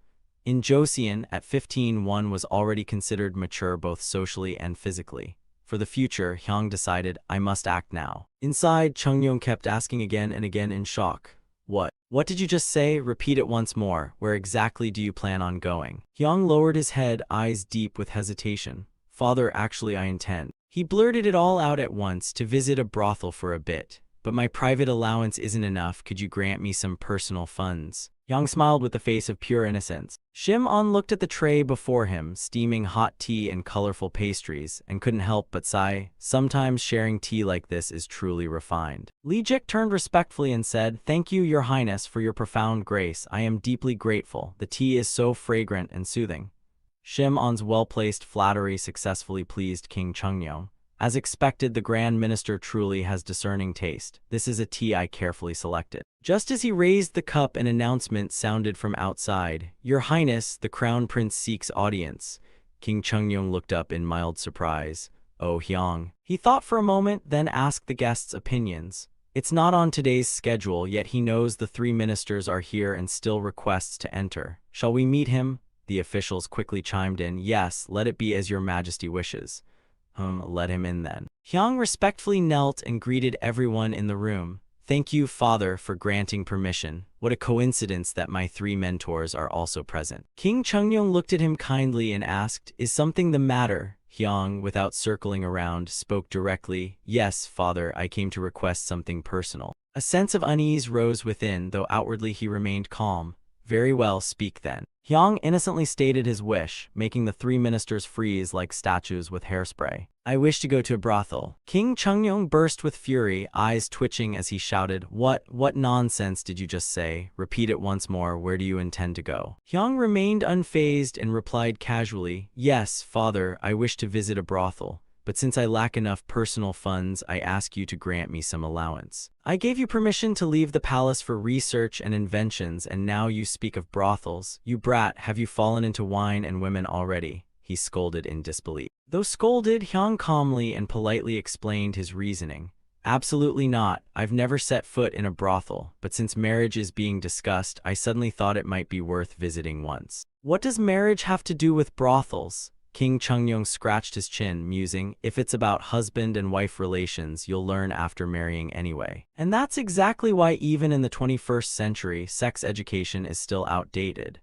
In Joseon, at 15, one was already considered mature both socially and physically. For the future, Hyang decided, I must act now. Inside, Chungnyeong kept asking again and again in shock. What did you just say? Repeat it once more. Where exactly do you plan on going? Hyang lowered his head, eyes deep with hesitation. Father, actually I intend. He blurted it all out at once, to visit a brothel for a bit. But my private allowance isn't enough. Could you grant me some personal funds? Hyang smiled with the face of pure innocence. Shim-on looked at the tray before him, steaming hot tea and colorful pastries, and couldn't help but sigh. Sometimes sharing tea like this is truly refined. Lee Jik turned respectfully and said, thank you, your highness, for your profound grace. I am deeply grateful. The tea is so fragrant and soothing. Shim-on's well-placed flattery successfully pleased King Chungnyeong. As expected, the Grand Minister truly has discerning taste. This is a tea I carefully selected. Just as he raised the cup, an announcement sounded from outside. Your Highness, the Crown Prince seeks audience. King Chungnyeong looked up in mild surprise. Oh, Hyang. He thought for a moment, then asked the guests' opinions. It's not on today's schedule, yet he knows the 3 ministers are here and still requests to enter. Shall we meet him? The officials quickly chimed in. Yes, let it be as your majesty wishes. Let him in then. Hyang respectfully knelt and greeted everyone in the room. Thank you, father, for granting permission. What a coincidence that my 3 mentors are also present. King Chungnyeong looked at him kindly and asked, is something the matter? Hyang, without circling around, spoke directly. Yes, father, I came to request something personal. A sense of unease rose within, though outwardly he remained calm. Very well, speak then. Hyang innocently stated his wish, making the 3 ministers freeze like statues with hairspray. I wish to go to a brothel. King Chungnyeong burst with fury, eyes twitching as he shouted, What nonsense did you just say? Repeat it once more. Where do you intend to go? Hyang remained unfazed and replied casually, Yes, father, I wish to visit a brothel. But since I lack enough personal funds, I ask you to grant me some allowance. I gave you permission to leave the palace for research and inventions, and now you speak of brothels. You brat, have you fallen into wine and women already? He scolded in disbelief. Though scolded, Hyang calmly and politely explained his reasoning. Absolutely not. I've never set foot in a brothel, but since marriage is being discussed, I suddenly thought it might be worth visiting once. What does marriage have to do with brothels? King Chungnyeong scratched his chin, musing, if it's about husband and wife relations, you'll learn after marrying anyway. And that's exactly why even in the 21st century, sex education is still outdated.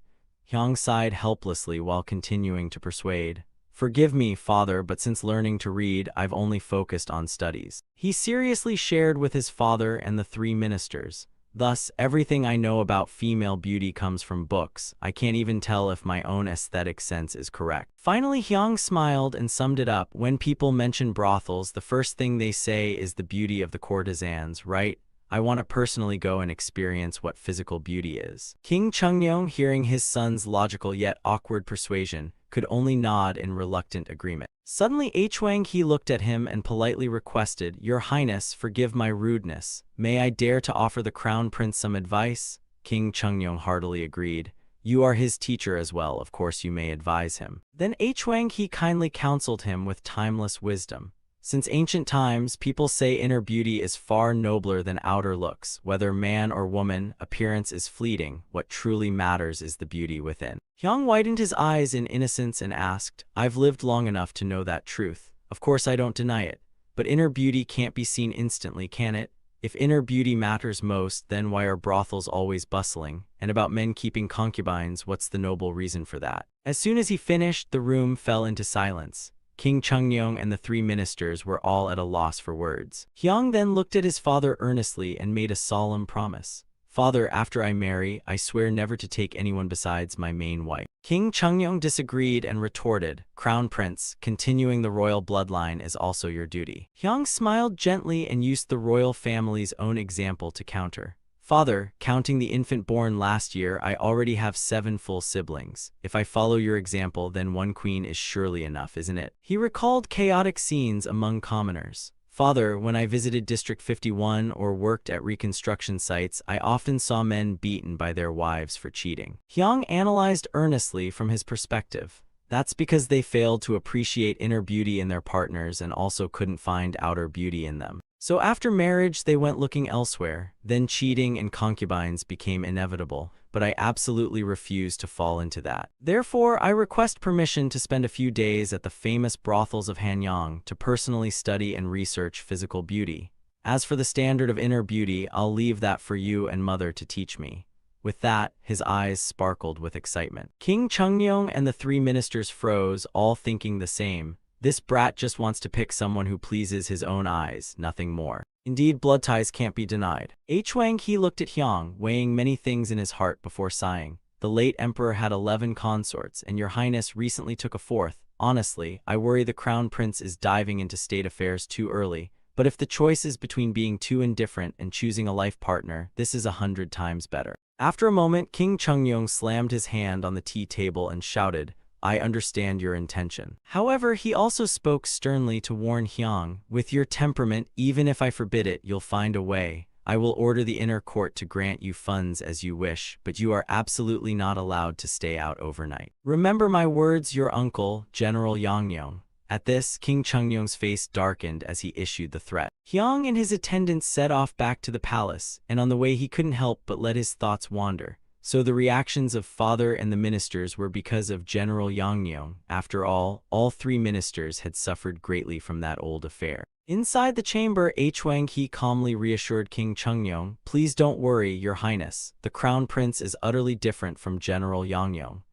Hyung sighed helplessly while continuing to persuade. Forgive me, father, but since learning to read, I've only focused on studies. He seriously shared with his father and the three ministers. Thus, everything I know about female beauty comes from books. I can't even tell if my own aesthetic sense is correct. Finally, Hyung smiled and summed it up. When people mention brothels, the first thing they say is the beauty of the courtesans, right? I want to personally go and experience what physical beauty is. King Chungnyeong, hearing his son's logical yet awkward persuasion, could only nod in reluctant agreement. Suddenly, Hwang-hee looked at him and politely requested, "Your Highness, forgive my rudeness. May I dare to offer the Crown Prince some advice?" King Chungnyeong heartily agreed. "You are his teacher as well, of course you may advise him." Then Hwang-hee kindly counseled him with timeless wisdom. Since ancient times, people say inner beauty is far nobler than outer looks. Whether man or woman, appearance is fleeting. What truly matters is the beauty within. Hyung widened his eyes in innocence and asked, "I've lived long enough to know that truth. Of course I don't deny it. But inner beauty can't be seen instantly, can it? If inner beauty matters most, then why are brothels always bustling? And about men keeping concubines, what's the noble reason for that?" As soon as he finished, the room fell into silence. King Chungnyeong and the three ministers were all at a loss for words. Hyung then looked at his father earnestly and made a solemn promise. "Father, after I marry, I swear never to take anyone besides my main wife." King Chungnyeong disagreed and retorted, "Crown Prince, continuing the royal bloodline is also your duty." Hyung smiled gently and used the royal family's own example to counter. "Father, counting the infant born last year, I already have 7 full siblings. If I follow your example, then 1 queen is surely enough, isn't it?" He recalled chaotic scenes among commoners. "Father, when I visited District 51 or worked at reconstruction sites, I often saw men beaten by their wives for cheating." Hyung analyzed earnestly from his perspective. That's because they failed to appreciate inner beauty in their partners and also couldn't find outer beauty in them. So after marriage, they went looking elsewhere. Then cheating and concubines became inevitable, but I absolutely refuse to fall into that. Therefore, I request permission to spend a few days at the famous brothels of Hanyang to personally study and research physical beauty. As for the standard of inner beauty, I'll leave that for you and mother to teach me. With that, his eyes sparkled with excitement. King Chungnyeong and the three ministers froze, all thinking the same. This brat just wants to pick someone who pleases his own eyes, nothing more. Indeed, blood ties can't be denied. Hwang-hee looked at Hyung, weighing many things in his heart before sighing. The late emperor had 11 consorts, and your highness recently took a 4th. Honestly, I worry the crown prince is diving into state affairs too early. But if the choice is between being too indifferent and choosing a life partner, this is 100 times better. After a moment, King Chungnyeong slammed his hand on the tea table and shouted, "I understand your intention." However, he also spoke sternly to warn Hyung, "With your temperament, even if I forbid it, you'll find a way. I will order the inner court to grant you funds as you wish, but you are absolutely not allowed to stay out overnight. Remember my words, your uncle, General Yangnyeong." At this, King Chungnyeong's face darkened as he issued the threat. Hyung and his attendants set off back to the palace, and on the way he couldn't help but let his thoughts wander. So the reactions of father and the ministers were because of General Yangnyeong. After all 3 ministers had suffered greatly from that old affair. Inside the chamber, Hwang-hee calmly reassured King Chungnyeong, "Please don't worry, your highness. The crown prince is utterly different from General Yangnyeong."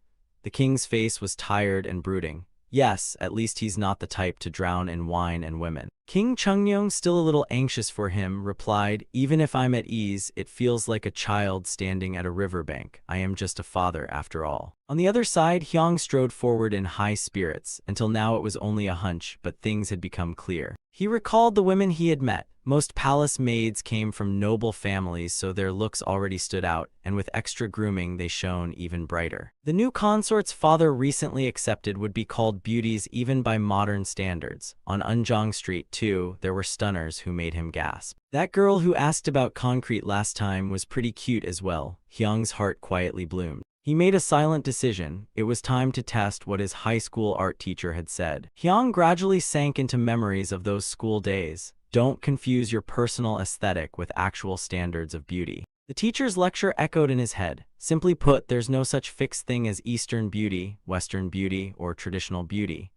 The king's face was tired and brooding. Yes, at least he's not the type to drown in wine and women. King Chungnyeong, still a little anxious for him, replied, "Even if I'm at ease, it feels like a child standing at a riverbank. I am just a father after all." On the other side, Hyung strode forward in high spirits. Until now it was only a hunch, but things had become clear. He recalled the women he had met. Most palace maids came from noble families, so their looks already stood out, and with extra grooming they shone even brighter. The new consort's father recently accepted would be called beauties even by modern standards. On Unjong Street, too, there were stunners who made him gasp. That girl who asked about concrete last time was pretty cute as well. Hyung's heart quietly bloomed. He made a silent decision. It was time to test what his high school art teacher had said. Hyung gradually sank into memories of those school days. Don't confuse your personal aesthetic with actual standards of beauty. The teacher's lecture echoed in his head. Simply put, there's no such fixed thing as Eastern beauty, Western beauty, or traditional beauty.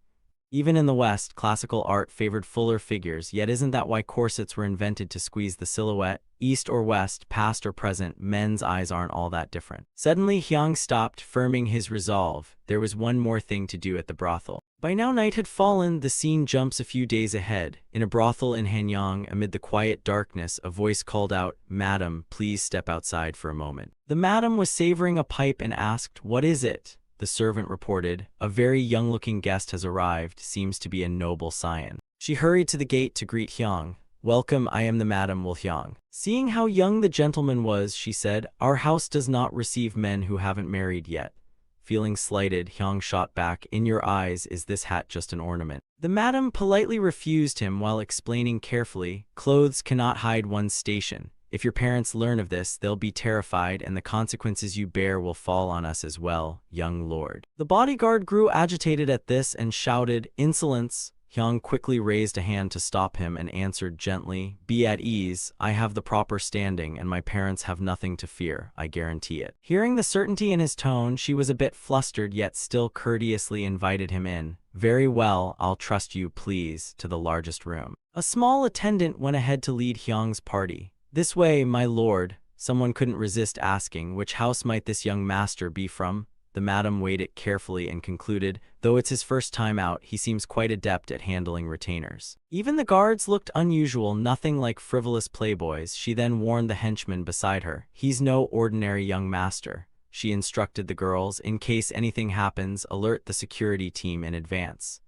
Even in the West, classical art favored fuller figures, yet isn't that why corsets were invented to squeeze the silhouette? East or West, past or present, men's eyes aren't all that different. Suddenly, Hyung stopped, firming his resolve. There was one more thing to do at the brothel. By now night had fallen. The scene jumps a few days ahead. In a brothel in Hanyang, amid the quiet darkness, a voice called out, "Madam, please step outside for a moment." The madam was savoring a pipe and asked, "What is it?" The servant reported, "A very young-looking guest has arrived, seems to be a noble scion." She hurried to the gate to greet Hyung. "Welcome, I am the Madam Will Hyung." Seeing how young the gentleman was, she said, "Our house does not receive men who haven't married yet." Feeling slighted, Hyung shot back, "In your eyes, is this hat just an ornament?" The madam politely refused him while explaining carefully, "Clothes cannot hide one's station. If your parents learn of this, they'll be terrified, and the consequences you bear will fall on us as well, young lord." The bodyguard grew agitated at this and shouted, "Insolence!" Hyung quickly raised a hand to stop him and answered gently, "Be at ease, I have the proper standing and my parents have nothing to fear, I guarantee it." Hearing the certainty in his tone, she was a bit flustered yet still courteously invited him in. "Very well, I'll trust you, please, to the largest room." A small attendant went ahead to lead Hyung's party. "This way, my lord." Someone couldn't resist asking, "Which house might this young master be from?" The madam weighed it carefully and concluded, "Though it's his first time out, he seems quite adept at handling retainers." Even the guards looked unusual, nothing like frivolous playboys. She then warned the henchman beside her, "He's no ordinary young master." She instructed the girls, "In case anything happens, alert the security team in advance."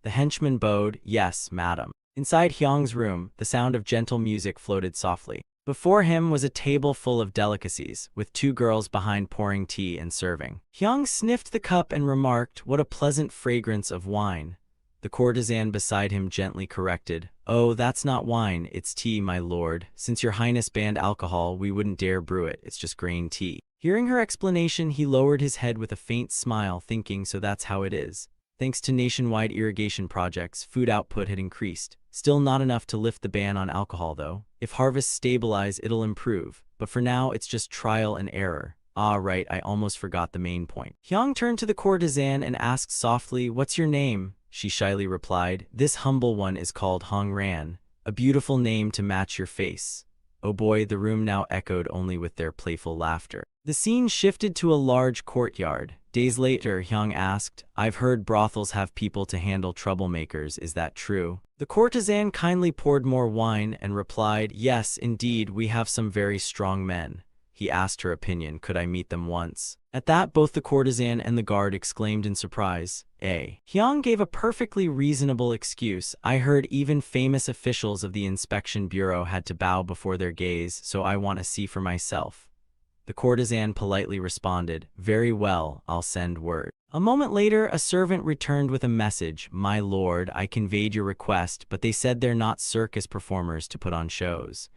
The henchman bowed, "Yes, madam." Inside Hyung's room, the sound of gentle music floated softly. Before him was a table full of delicacies, with two girls behind pouring tea and serving. Hyung sniffed the cup and remarked, "What a pleasant fragrance of wine." The courtesan beside him gently corrected, "Oh, that's not wine, it's tea, my lord. Since your highness banned alcohol, we wouldn't dare brew it, it's just grain tea." Hearing her explanation, he lowered his head with a faint smile, thinking, so that's how it is. Thanks to nationwide irrigation projects, food output had increased. Still not enough to lift the ban on alcohol, though. If harvests stabilize, it'll improve. But for now, it's just trial and error. Ah, right, I almost forgot the main point. Hyung turned to the courtesan and asked softly, "What's your name?" She shyly replied, "This humble one is called Hong Ran. A beautiful name to match your face." Oh boy, the room now echoed only with their playful laughter. The scene shifted to a large courtyard. Days later, Hyung asked, "I've heard brothels have people to handle troublemakers, is that true?" The courtesan kindly poured more wine and replied, "Yes, indeed, we have some very strong men." He asked her opinion, "Could I meet them once?" At that, both the courtesan and the guard exclaimed in surprise, "Eh?" Hyung gave a perfectly reasonable excuse, "I heard even famous officials of the inspection bureau had to bow before their gaze, so I want to see for myself." The courtesan politely responded, "Very well, I'll send word." A moment later, a servant returned with a message, "My lord, I conveyed your request, but they said they're not circus performers to put on shows."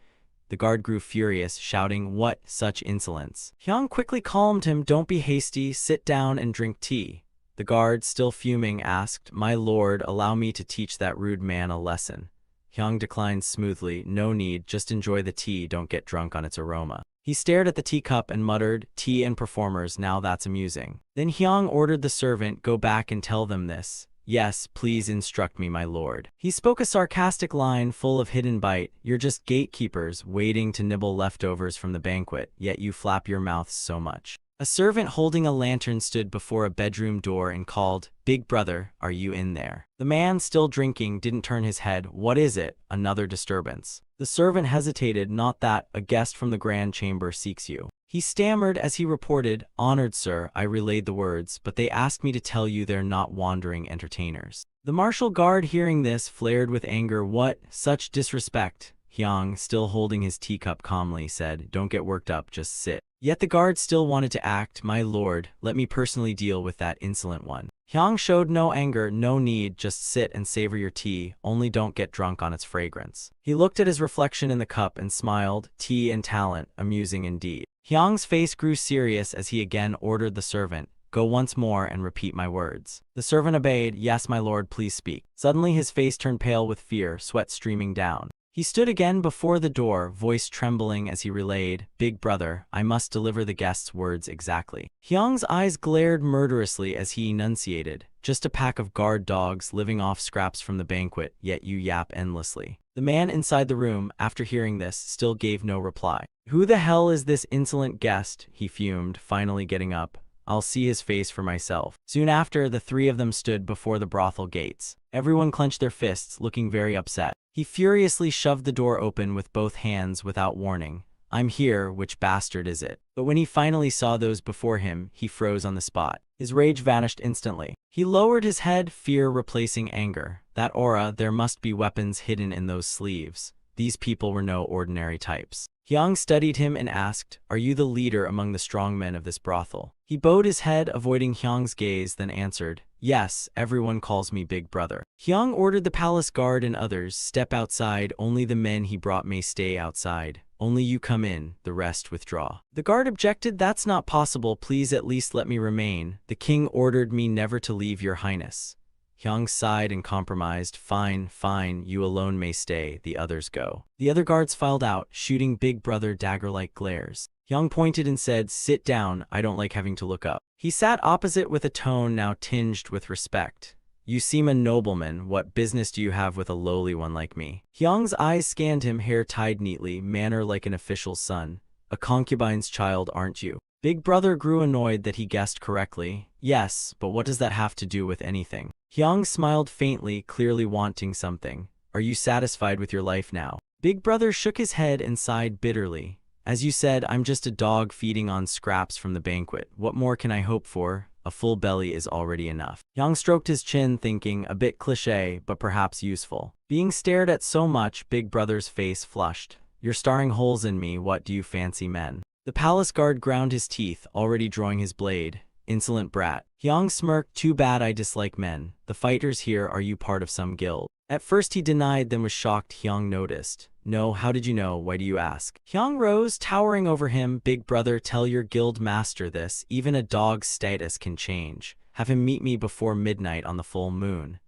The guard grew furious, shouting, "What, such insolence?" Hyung quickly calmed him, "Don't be hasty, sit down and drink tea." The guard, still fuming, asked, "My lord, allow me to teach that rude man a lesson." Hyung declined smoothly, "No need, just enjoy the tea, don't get drunk on its aroma." He stared at the teacup and muttered, "Tea and performers, now that's amusing." Then Hyung ordered the servant, "Go back and tell them this." "Yes, please instruct me, my lord." He spoke a sarcastic line full of hidden bite, "You're just gatekeepers, waiting to nibble leftovers from the banquet, yet you flap your mouths so much." A servant holding a lantern stood before a bedroom door and called, "Big brother, are you in there?" The man, still drinking, didn't turn his head. "What is it? Another disturbance?" The servant hesitated. "Not that, a guest from the grand chamber seeks you." He stammered as he reported, "Honored sir," I relayed the words, "but they asked me to tell you they're not wandering entertainers." The martial guard, hearing this, flared with anger. "What? Such disrespect?" Hyung, still holding his teacup calmly, said, "Don't get worked up, just sit." Yet the guard still wanted to act. "My lord, let me personally deal with that insolent one." Hyung showed no anger. "No need, just sit and savor your tea, only don't get drunk on its fragrance." He looked at his reflection in the cup and smiled. Tea and talent, amusing indeed. Hyung's face grew serious as he again ordered the servant, "Go once more and repeat my words." The servant obeyed. "Yes, my lord, please speak." Suddenly his face turned pale with fear, sweat streaming down. He stood again before the door, voice trembling as he relayed, "Big brother, I must deliver the guest's words exactly." Hyung's eyes glared murderously as he enunciated, "Just a pack of guard dogs living off scraps from the banquet, yet you yap endlessly." The man inside the room, after hearing this, still gave no reply. "Who the hell is this insolent guest?" he fumed, finally getting up. "I'll see his face for myself." Soon after, the three of them stood before the brothel gates. Everyone clenched their fists, looking very upset. He furiously shoved the door open with both hands without warning. "I'm here, which bastard is it?" But when he finally saw those before him, he froze on the spot. His rage vanished instantly. He lowered his head, fear replacing anger. That aura, there must be weapons hidden in those sleeves. These people were no ordinary types. Hyung studied him and asked, "Are you the leader among the strong men of this brothel?" He bowed his head, avoiding Hyung's gaze, then answered, "Yes, everyone calls me Big Brother." Hyung ordered the palace guard and others, "Step outside, only the men he brought may stay outside. Only you come in, the rest withdraw." The guard objected, "That's not possible, please at least let me remain. The king ordered me never to leave, your highness." Hyung sighed and compromised, "Fine, fine, you alone may stay, the others go." The other guards filed out, shooting Big Brother dagger-like glares. Hyung pointed and said, "Sit down, I don't like having to look up." He sat opposite with a tone now tinged with respect. "You seem a nobleman, what business do you have with a lowly one like me?" Hyung's eyes scanned him, hair tied neatly, manner like an official's son. "A concubine's child, aren't you?" Big Brother grew annoyed that he guessed correctly. "Yes, but what does that have to do with anything?" Hyung smiled faintly, clearly wanting something. "Are you satisfied with your life now?" Big Brother shook his head and sighed bitterly. "As you said, I'm just a dog feeding on scraps from the banquet. What more can I hope for? A full belly is already enough." Hyung stroked his chin, thinking, a bit cliché, but perhaps useful. Being stared at so much, Big Brother's face flushed. "You're starring holes in me, what do you fancy men?" The palace guard ground his teeth, already drawing his blade. "Insolent brat." Hyung smirked, "Too bad I dislike men. The fighters here, are you part of some guild?" At first he denied, then was shocked. Hyung noticed. "No, how did you know? Why do you ask?" Hyung rose, towering over him. "Big Brother, tell your guild master this. Even a dog's status can change. Have him meet me before midnight on the full moon."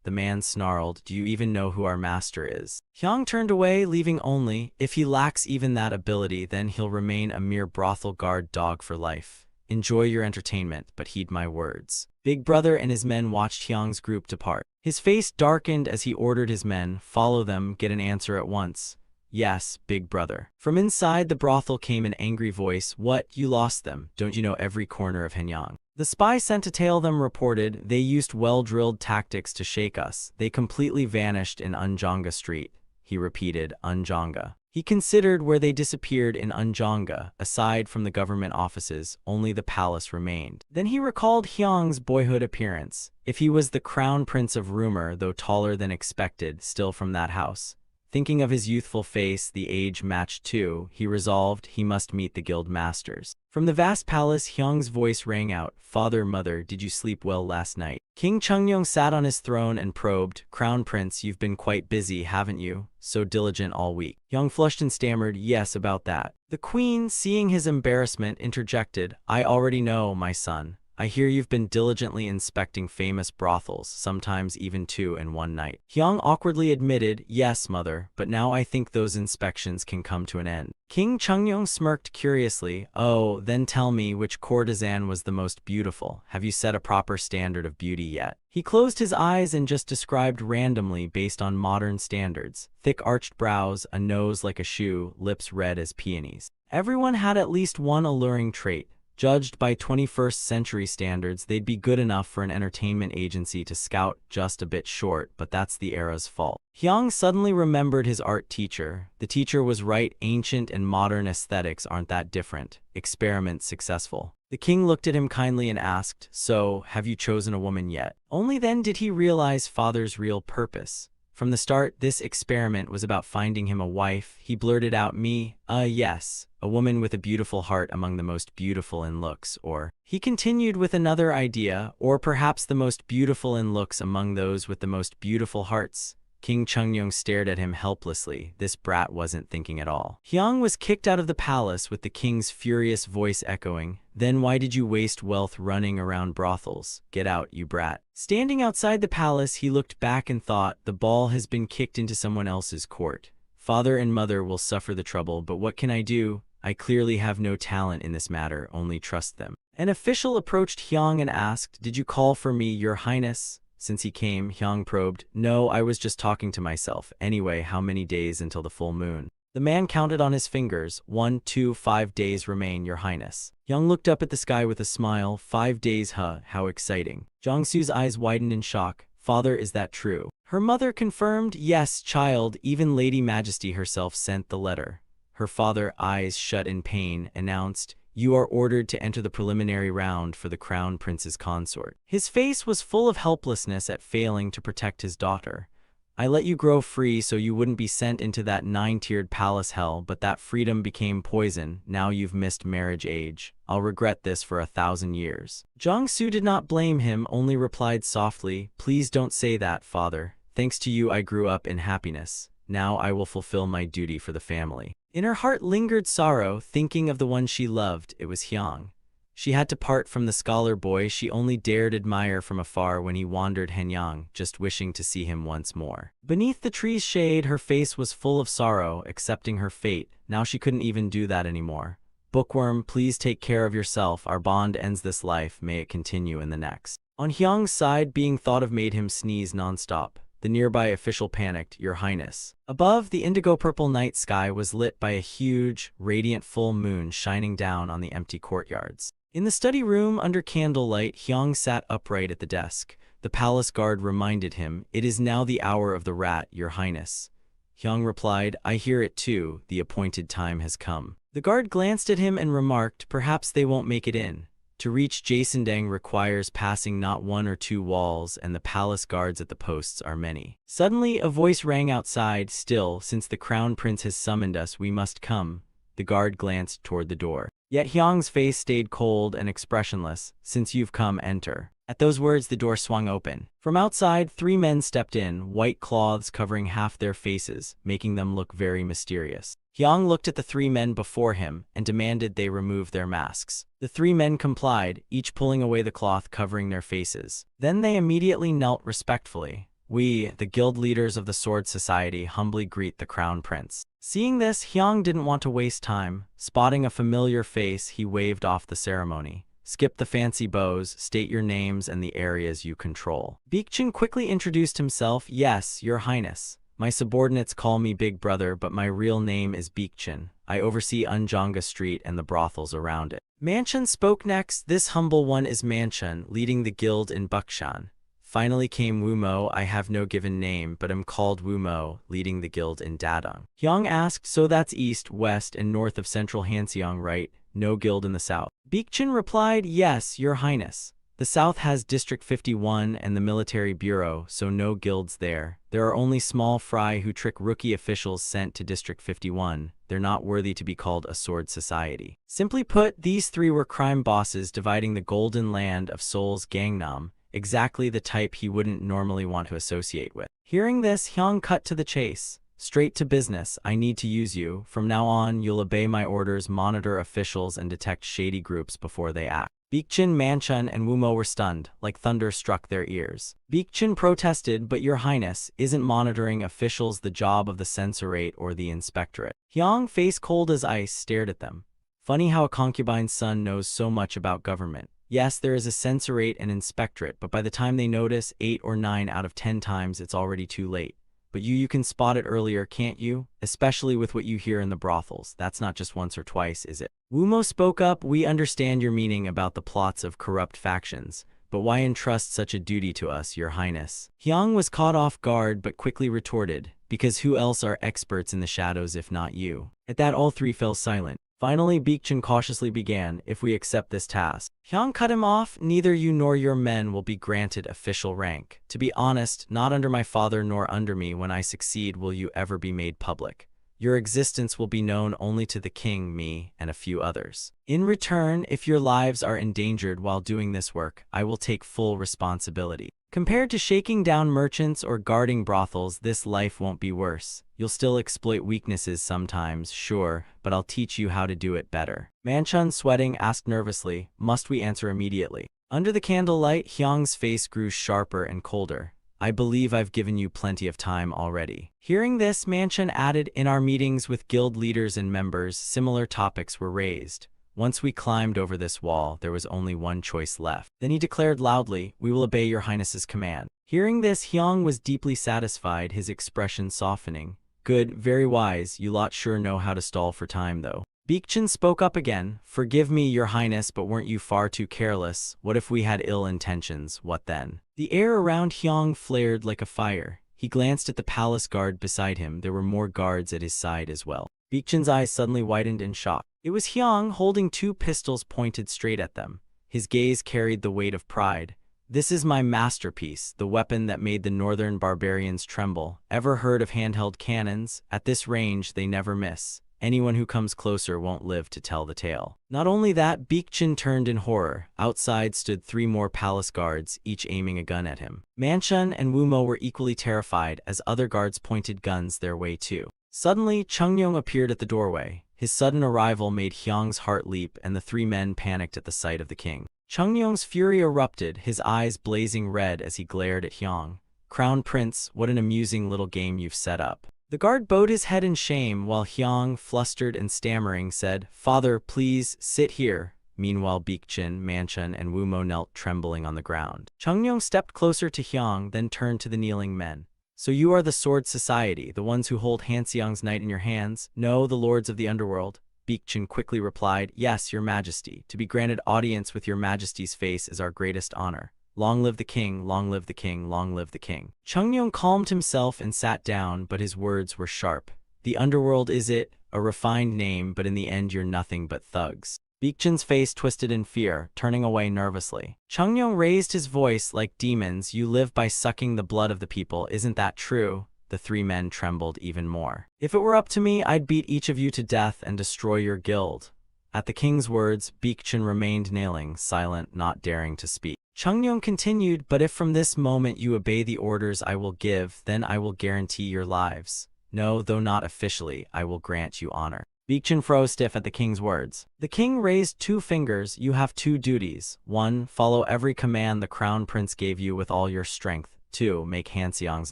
The man snarled, "Do you even know who our master is?" Hyung turned away, leaving only, "If he lacks even that ability, then he'll remain a mere brothel guard dog for life. Enjoy your entertainment, but heed my words." Big Brother and his men watched Hyung's group depart. His face darkened as he ordered his men, "Follow them, get an answer at once." "Yes, Big Brother." From inside the brothel came an angry voice, "What, you lost them? Don't you know every corner of Hanyang?" The spy sent to tail them reported, "They used well-drilled tactics to shake us. They completely vanished in Unjonga Street." He repeated, Unjonga. He considered where they disappeared in Unjonga. Aside from the government offices, only the palace remained. Then he recalled Hyung's boyhood appearance. If he was the crown prince of rumor, though taller than expected, still from that house. Thinking of his youthful face, the age matched too, he resolved he must meet the guild masters. From the vast palace, Hyung's voice rang out, "Father, mother, did you sleep well last night?" King Chungyong sat on his throne and probed, "Crown Prince, you've been quite busy, haven't you? So diligent all week." Hyung flushed and stammered, "Yes, about that." The queen, seeing his embarrassment, interjected, "I already know, my son. I hear you've been diligently inspecting famous brothels, sometimes even 2 in one night." Hyung awkwardly admitted, "Yes, mother, but now I think those inspections can come to an end." King Chungyong smirked curiously. "Oh, then tell me, which courtesan was the most beautiful? Have you set a proper standard of beauty yet?" He closed his eyes and just described randomly based on modern standards. Thick arched brows, a nose like a shoe, lips red as peonies. Everyone had at least one alluring trait. Judged by 21st century standards, they'd be good enough for an entertainment agency to scout, just a bit short, but that's the era's fault. Hyung suddenly remembered his art teacher. The teacher was right, ancient and modern aesthetics aren't that different. Experiment successful. The king looked at him kindly and asked, "So, have you chosen a woman yet?" Only then did he realize father's real purpose. From the start, this experiment was about finding him a wife. He blurted out, yes, a woman with a beautiful heart among the most beautiful in looks, or," he continued with another idea, "or perhaps the most beautiful in looks among those with the most beautiful hearts." King Chungyong stared at him helplessly. This brat wasn't thinking at all. Hyung was kicked out of the palace with the king's furious voice echoing, "Then why did you waste wealth running around brothels? Get out, you brat." Standing outside the palace, he looked back and thought, the ball has been kicked into someone else's court. Father and mother will suffer the trouble, but what can I do? I clearly have no talent in this matter, only trust them. An official approached Hyang and asked, "Did you call for me, your highness?" Since he came, Hyang probed, "No, I was just talking to myself. Anyway, how many days until the full moon?" The man counted on his fingers. 1, 2, 5 days remain, your highness. Hyang looked up at the sky with a smile. 5 days, huh? How exciting. Jongsu's eyes widened in shock. Father, is that true? Her mother confirmed, yes, child, even Lady Majesty herself sent the letter. Her father, eyes shut in pain, announced, "You are ordered to enter the preliminary round for the crown prince's consort." His face was full of helplessness at failing to protect his daughter. "I let you grow free so you wouldn't be sent into that 9-tiered palace hell, but that freedom became poison. Now you've missed marriage age. I'll regret this for 1,000 years. Jongsu did not blame him, only replied softly, "Please don't say that, father. Thanks to you I grew up in happiness. Now I will fulfill my duty for the family." In her heart lingered sorrow, thinking of the one she loved. It was Hyang. She had to part from the scholar boy she only dared admire from afar when he wandered Hanyang, just wishing to see him once more. Beneath the tree's shade, her face was full of sorrow, accepting her fate. Now she couldn't even do that anymore. "Bookworm, please take care of yourself. Our bond ends this life. May it continue in the next." On Hyang's side, being thought of made him sneeze nonstop. The nearby official panicked, "Your Highness." Above, the indigo-purple night sky was lit by a huge, radiant full moon shining down on the empty courtyards. In the study room, under candlelight, Hyang sat upright at the desk. The palace guard reminded him, "It is now the hour of the rat, Your Highness." Hyang replied, "I hear it too. The appointed time has come." The guard glanced at him and remarked, "Perhaps they won't make it in. To reach Jasondang requires passing not 1 or 2 walls, and the palace guards at the posts are many." Suddenly, a voice rang outside, "Still, since the crown prince has summoned us, we must come." The guard glanced toward the door. Yet Hyang's face stayed cold and expressionless. "Since you've come, enter." At those words, the door swung open. From outside, 3 men stepped in, white cloths covering half their faces, making them look very mysterious. Hyang looked at the 3 men before him and demanded they remove their masks. The 3 men complied, each pulling away the cloth covering their faces. Then they immediately knelt respectfully. "We, the guild leaders of the Sword Society, humbly greet the Crown Prince." Seeing this, Hyang didn't want to waste time. Spotting a familiar face, he waved off the ceremony. "Skip the fancy bows, state your names and the areas you control." Baekjin quickly introduced himself. "Yes, Your Highness. My subordinates call me Big Brother, but my real name is Baekjin. I oversee Unjonga Street and the brothels around it." Manchun spoke next. "This humble one is Manchun, leading the guild in Bukshan." Finally came Wumo. "I have no given name, but am called Wumo, leading the guild in Dadong." Hyang asked, "So that's east, west, and north of central Hanseong, right? No guild in the south?" Baekjin replied, "Yes, Your Highness. The south has District 51 and the military bureau, so no guilds there. There are only small fry who trick rookie officials sent to District 51. They're not worthy to be called a sword society." Simply put, these 3 were crime bosses dividing the golden land of Seoul's Gangnam, exactly the type he wouldn't normally want to associate with. Hearing this, Hyang cut to the chase. "Straight to business. I need to use you. From now on, you'll obey my orders, monitor officials, and detect shady groups before they act." Baekjin, Manchun, and Wumo were stunned, like thunder struck their ears. Baekjin protested, "But Your Highness, isn't monitoring officials the job of the censorate or the inspectorate?" Hyang, face cold as ice, stared at them. Funny how a concubine's son knows so much about government. Yes, there is a censorate and inspectorate, but by the time they notice, 8 or 9 out of 10 times it's already too late. But you can spot it earlier, can't you? Especially with what you hear in the brothels. That's not just once or twice, is it? Wumo spoke up. "We understand your meaning about the plots of corrupt factions, but why entrust such a duty to us, Your Highness?" Hyang was caught off guard but quickly retorted, "Because who else are experts in the shadows if not you?" At that, all 3 fell silent. Finally, Baekjin cautiously began, "If we accept this task." Hyang cut him off. "Neither you nor your men will be granted official rank. To be honest, not under my father nor under me. When I succeed, will you ever be made public. Your existence will be known only to the king, me, and a few others. In return, if your lives are endangered while doing this work, I will take full responsibility." Compared to shaking down merchants or guarding brothels, this life won't be worse. You'll still exploit weaknesses sometimes, sure, but I'll teach you how to do it better. Manchun, sweating, asked nervously, "Must we answer immediately?" Under the candlelight, Hyang's face grew sharper and colder. I believe I've given you plenty of time already. Hearing this, Manchun added, in our meetings with guild leaders and members, similar topics were raised. Once we climbed over this wall, there was only one choice left. Then he declared loudly, we will obey your highness's command. Hearing this, Hyang was deeply satisfied, his expression softening. Good, very wise, you lot sure know how to stall for time though. Baekjin spoke up again. Forgive me, your highness, but weren't you far too careless? What if we had ill intentions? What then? The air around Hyang flared like a fire. He glanced at the palace guard beside him. There were more guards at his side as well. Baekjin's eyes suddenly widened in shock. It was Hyang, holding two pistols pointed straight at them. His gaze carried the weight of pride. This is my masterpiece, the weapon that made the northern barbarians tremble. Ever heard of handheld cannons? At this range, they never miss. Anyone who comes closer won't live to tell the tale. Not only that, Baekjin turned in horror. Outside stood 3 more palace guards, each aiming a gun at him. Manchun and Wumo were equally terrified as other guards pointed guns their way too. Suddenly, Chungyong appeared at the doorway. His sudden arrival made Hyang's heart leap, and the 3 men panicked at the sight of the king. Chungyong's fury erupted, his eyes blazing red as he glared at Hyang. Crown Prince, what an amusing little game you've set up. The guard bowed his head in shame, while Hyang, flustered and stammering, said, Father, please, sit here. Meanwhile, Baekjin, Manchun, and Wumo knelt trembling on the ground. Chungyong stepped closer to Hyang, then turned to the kneeling men. So you are the Sword Society, the ones who hold Hanseong's knight in your hands? No, the lords of the underworld. Baekjin quickly replied, Yes, your majesty. To be granted audience with your majesty's face is our greatest honor. Long live the king, long live the king, long live the king. Chungyong calmed himself and sat down, but his words were sharp. The underworld is it? A refined name, but in the end you're nothing but thugs. Baekjin's face twisted in fear, turning away nervously. Chungyong raised his voice like demons. You live by sucking the blood of the people, isn't that true? The 3 men trembled even more. If it were up to me, I'd beat each of you to death and destroy your guild. At the king's words, Baekjin remained kneeling, silent, not daring to speak. Chungyong continued, but if from this moment you obey the orders I will give, then I will guarantee your lives. No, though not officially, I will grant you honor. Baekjin froze stiff at the king's words. The king raised 2 fingers. You have 2 duties. 1. Follow every command the crown prince gave you with all your strength. 2. Make Hanseong's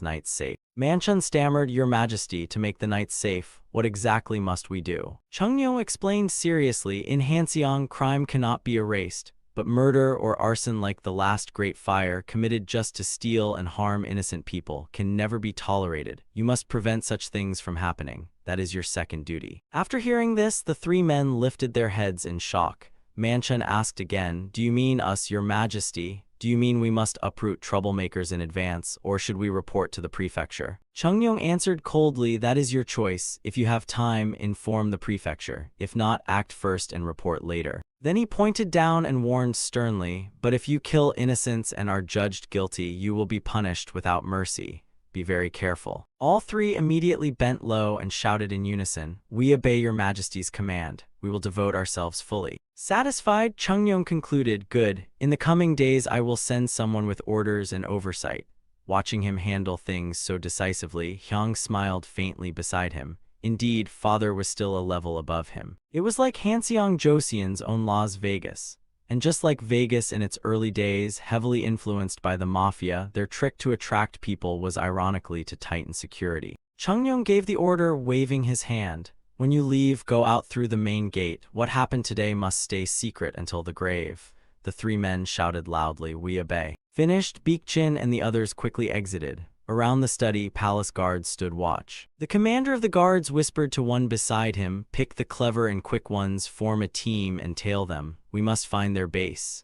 knights safe. Manchun stammered, Your Majesty, to make the knights safe, what exactly must we do? Chungyong explained seriously, in Hanseong, crime cannot be erased, but murder or arson, like the last great fire committed just to steal and harm innocent people, can never be tolerated. You must prevent such things from happening. That is your second duty. After hearing this, the 3 men lifted their heads in shock. Manchun asked again, Do you mean us, your majesty? Do you mean we must uproot troublemakers in advance, or should we report to the prefecture? Chungyong answered coldly, That is your choice. If you have time, inform the prefecture. If not, act first and report later. Then he pointed down and warned sternly, But if you kill innocents and are judged guilty, you will be punished without mercy. Be very careful. All 3 immediately bent low and shouted in unison, We obey your majesty's command. We will devote ourselves fully. Satisfied, Chungyong concluded, Good. In the coming days I will send someone with orders and oversight. Watching him handle things so decisively, Hyang smiled faintly beside him. Indeed, father was still a level above him. It was like Hanseong Joseon's own Las Vegas. And just like Vegas in its early days, heavily influenced by the mafia, their trick to attract people was ironically to tighten security. Chungyong gave the order, waving his hand. When you leave, go out through the main gate. What happened today must stay secret until the grave. The 3 men shouted loudly, We obey. Finished, Baekjin and the others quickly exited. Around the study, palace guards stood watch. The commander of the guards whispered to one beside him, Pick the clever and quick ones, form a team and tail them. We must find their base.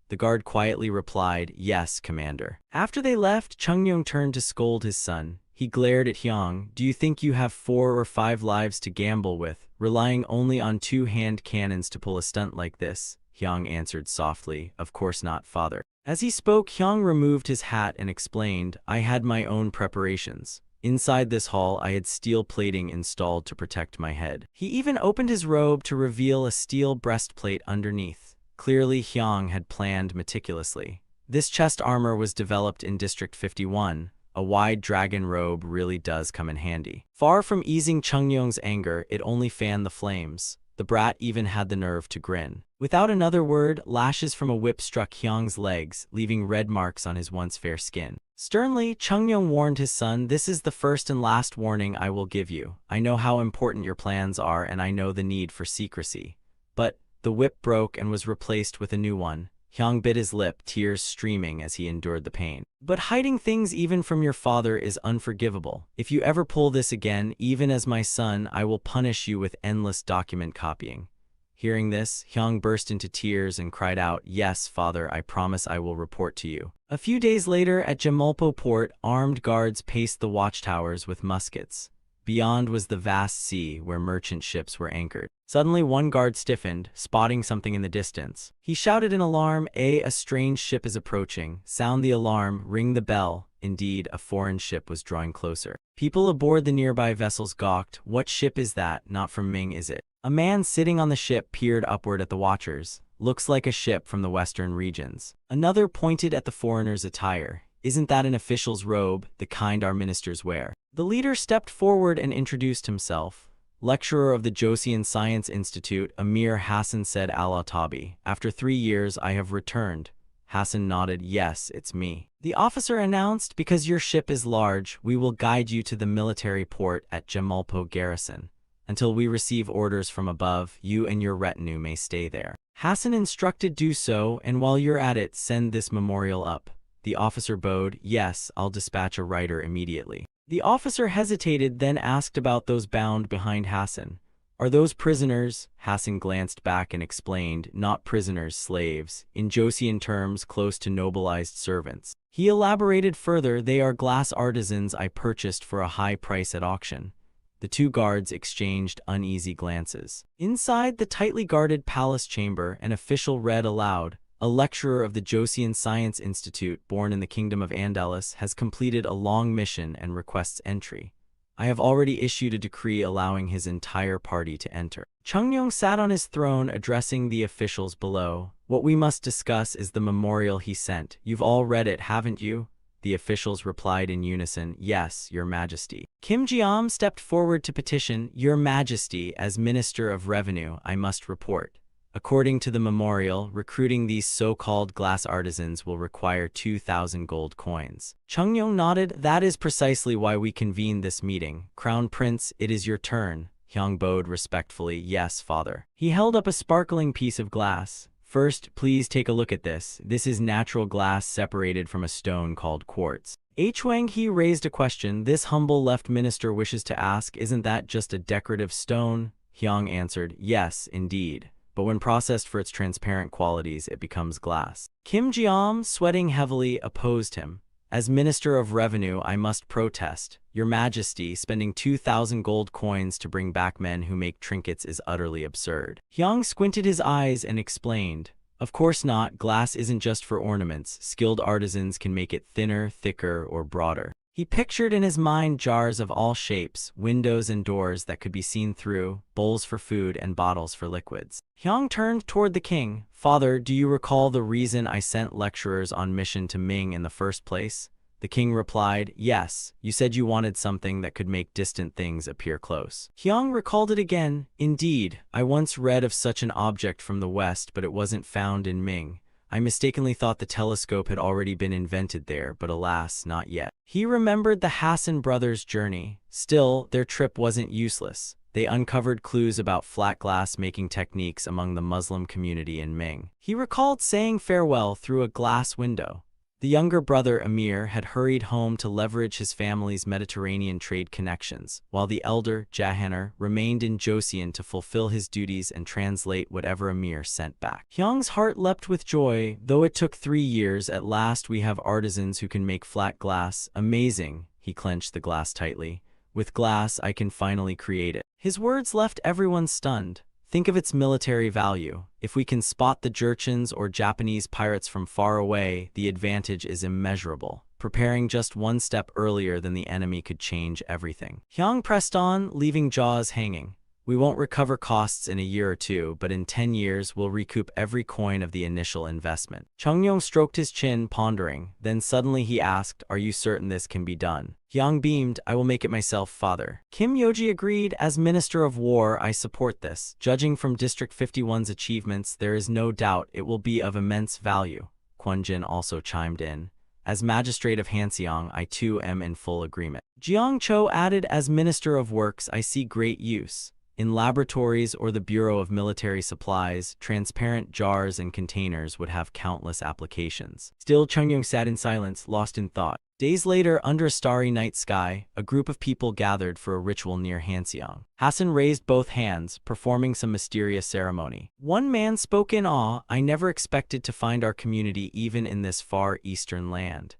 The guard quietly replied, Yes, commander. After they left, Chungyong turned to scold his son. He glared at Hyang. Do you think you have 4 or 5 lives to gamble with, relying only on 2 hand cannons to pull a stunt like this? Hyang answered softly, Of course not, father. As he spoke, Hyang removed his hat and explained, I had my own preparations. Inside this hall, I had steel plating installed to protect my head. He even opened his robe to reveal a steel breastplate underneath. Clearly, Hyang had planned meticulously. This chest armor was developed in District 51. A wide dragon robe really does come in handy. Far from easing Chungyong's anger, it only fanned the flames. The brat even had the nerve to grin. Without another word, lashes from a whip struck Hyung's legs, leaving red marks on his once fair skin. Sternly, Chungyong warned his son, "This is the first and last warning I will give you. I know how important your plans are, and I know the need for secrecy." But the whip broke and was replaced with a new one. Hyung bit his lip, tears streaming as he endured the pain. "But hiding things even from your father is unforgivable. If you ever pull this again, even as my son, I will punish you with endless document copying." Hearing this, Hyung burst into tears and cried out, "Yes, father, I promise I will report to you." A few days later, at Jeolpo port, armed guards paced the watchtowers with muskets. Beyond was the vast sea where merchant ships were anchored. Suddenly, one guard stiffened, spotting something in the distance. He shouted in alarm, A strange ship is approaching. Sound the alarm, ring the bell." Indeed, a foreign ship was drawing closer. People aboard the nearby vessels gawked. "What ship is that? Not from Ming, is it?" A man sitting on the ship peered upward at the watchers. "Looks like a ship from the western regions." Another pointed at the foreigner's attire. "Isn't that an official's robe, the kind our ministers wear?" The leader stepped forward and introduced himself. "Lecturer of the Joseon Science Institute, Amir Hassan said Al-Atabi. After 3 years, I have returned." Hassan nodded. "Yes, it's me." The officer announced, "Because your ship is large, we will guide you to the military port at Jeolpo Garrison. Until we receive orders from above, you and your retinue may stay there." Hassan instructed, "Do so, and while you're at it, send this memorial up." The officer bowed. "Yes, I'll dispatch a writer immediately." The officer hesitated, then asked about those bound behind Hassan. "Are those prisoners?" Hassan glanced back and explained, "Not prisoners, slaves. In Joseon terms, close to nobilized servants." He elaborated further, "They are glass artisans I purchased for a high price at auction." The two guards exchanged uneasy glances. Inside the tightly guarded palace chamber, an official read aloud, "A lecturer of the Joseon Science Institute, born in the Kingdom of Andalus, has completed a long mission and requests entry. I have already issued a decree allowing his entire party to enter." Chungyong sat on his throne, addressing the officials below. "What we must discuss is the memorial he sent. You've all read it, haven't you?" The officials replied in unison, "Yes, Your Majesty." Kim Jiam stepped forward to petition, "Your Majesty, as Minister of Revenue, I must report. According to the memorial, recruiting these so-called glass artisans will require 2,000 gold coins." Chungyong nodded. "That is precisely why we convened this meeting. Crown Prince, it is your turn." Hyung bowed respectfully. "Yes, father." He held up a sparkling piece of glass. "First, please take a look at this. This is natural glass separated from a stone called quartz." Wang He raised a question. "This humble left minister wishes to ask, isn't that just a decorative stone?" Hyung answered, "Yes, indeed. But when processed for its transparent qualities, it becomes glass." Kim Jiam, sweating heavily, opposed him. "As Minister of Revenue, I must protest. Your Majesty, spending 2,000 gold coins to bring back men who make trinkets is utterly absurd." Hyung squinted his eyes and explained, "Of course not. Glass isn't just for ornaments. Skilled artisans can make it thinner, thicker, or broader." He pictured in his mind jars of all shapes, windows and doors that could be seen through, bowls for food, and bottles for liquids. Hyung turned toward the king. "Father, do you recall the reason I sent lecturers on mission to Ming in the first place?" The king replied, "Yes, you said you wanted something that could make distant things appear close." Hyung recalled it again. "Indeed, I once read of such an object from the west, but it wasn't found in Ming. I mistakenly thought the telescope had already been invented there, but alas, not yet." He remembered the Hassan brothers' journey. Still, their trip wasn't useless. They uncovered clues about flat glass making techniques among the Muslim community in Ming. He recalled saying farewell through a glass window. The younger brother, Amir, had hurried home to leverage his family's Mediterranean trade connections, while the elder, Jahanur, remained in Joseon to fulfill his duties and translate whatever Amir sent back. Hyung's heart leapt with joy. "Though it took 3 years, at last we have artisans who can make flat glass. Amazing." He clenched the glass tightly. "With glass, I can finally create it." His words left everyone stunned. Think of its military value. If we can spot the Jurchens or Japanese pirates from far away, the advantage is immeasurable. Preparing just one step earlier than the enemy could change everything. Hyung pressed on, leaving jaws hanging. We won't recover costs in a year or two, but in 10 years we'll recoup every coin of the initial investment. Chungyong stroked his chin, pondering. Then suddenly he asked, "Are you certain this can be done?" Hyang beamed, "I will make it myself, father." Kim Yoji agreed, "As Minister of War, I support this. Judging from District 51's achievements, there is no doubt it will be of immense value." Kwon-jin also chimed in. "As Magistrate of Hanseong, I too am in full agreement." Jiang Cho added, "As Minister of Works, I see great use. In laboratories or the Bureau of Military Supplies, transparent jars and containers would have countless applications." Still, Chungyong sat in silence, lost in thought. Days later, under a starry night sky, a group of people gathered for a ritual near Hanseong. Hassan raised both hands, performing some mysterious ceremony. One man spoke in awe, "I never expected to find our community even in this far eastern land."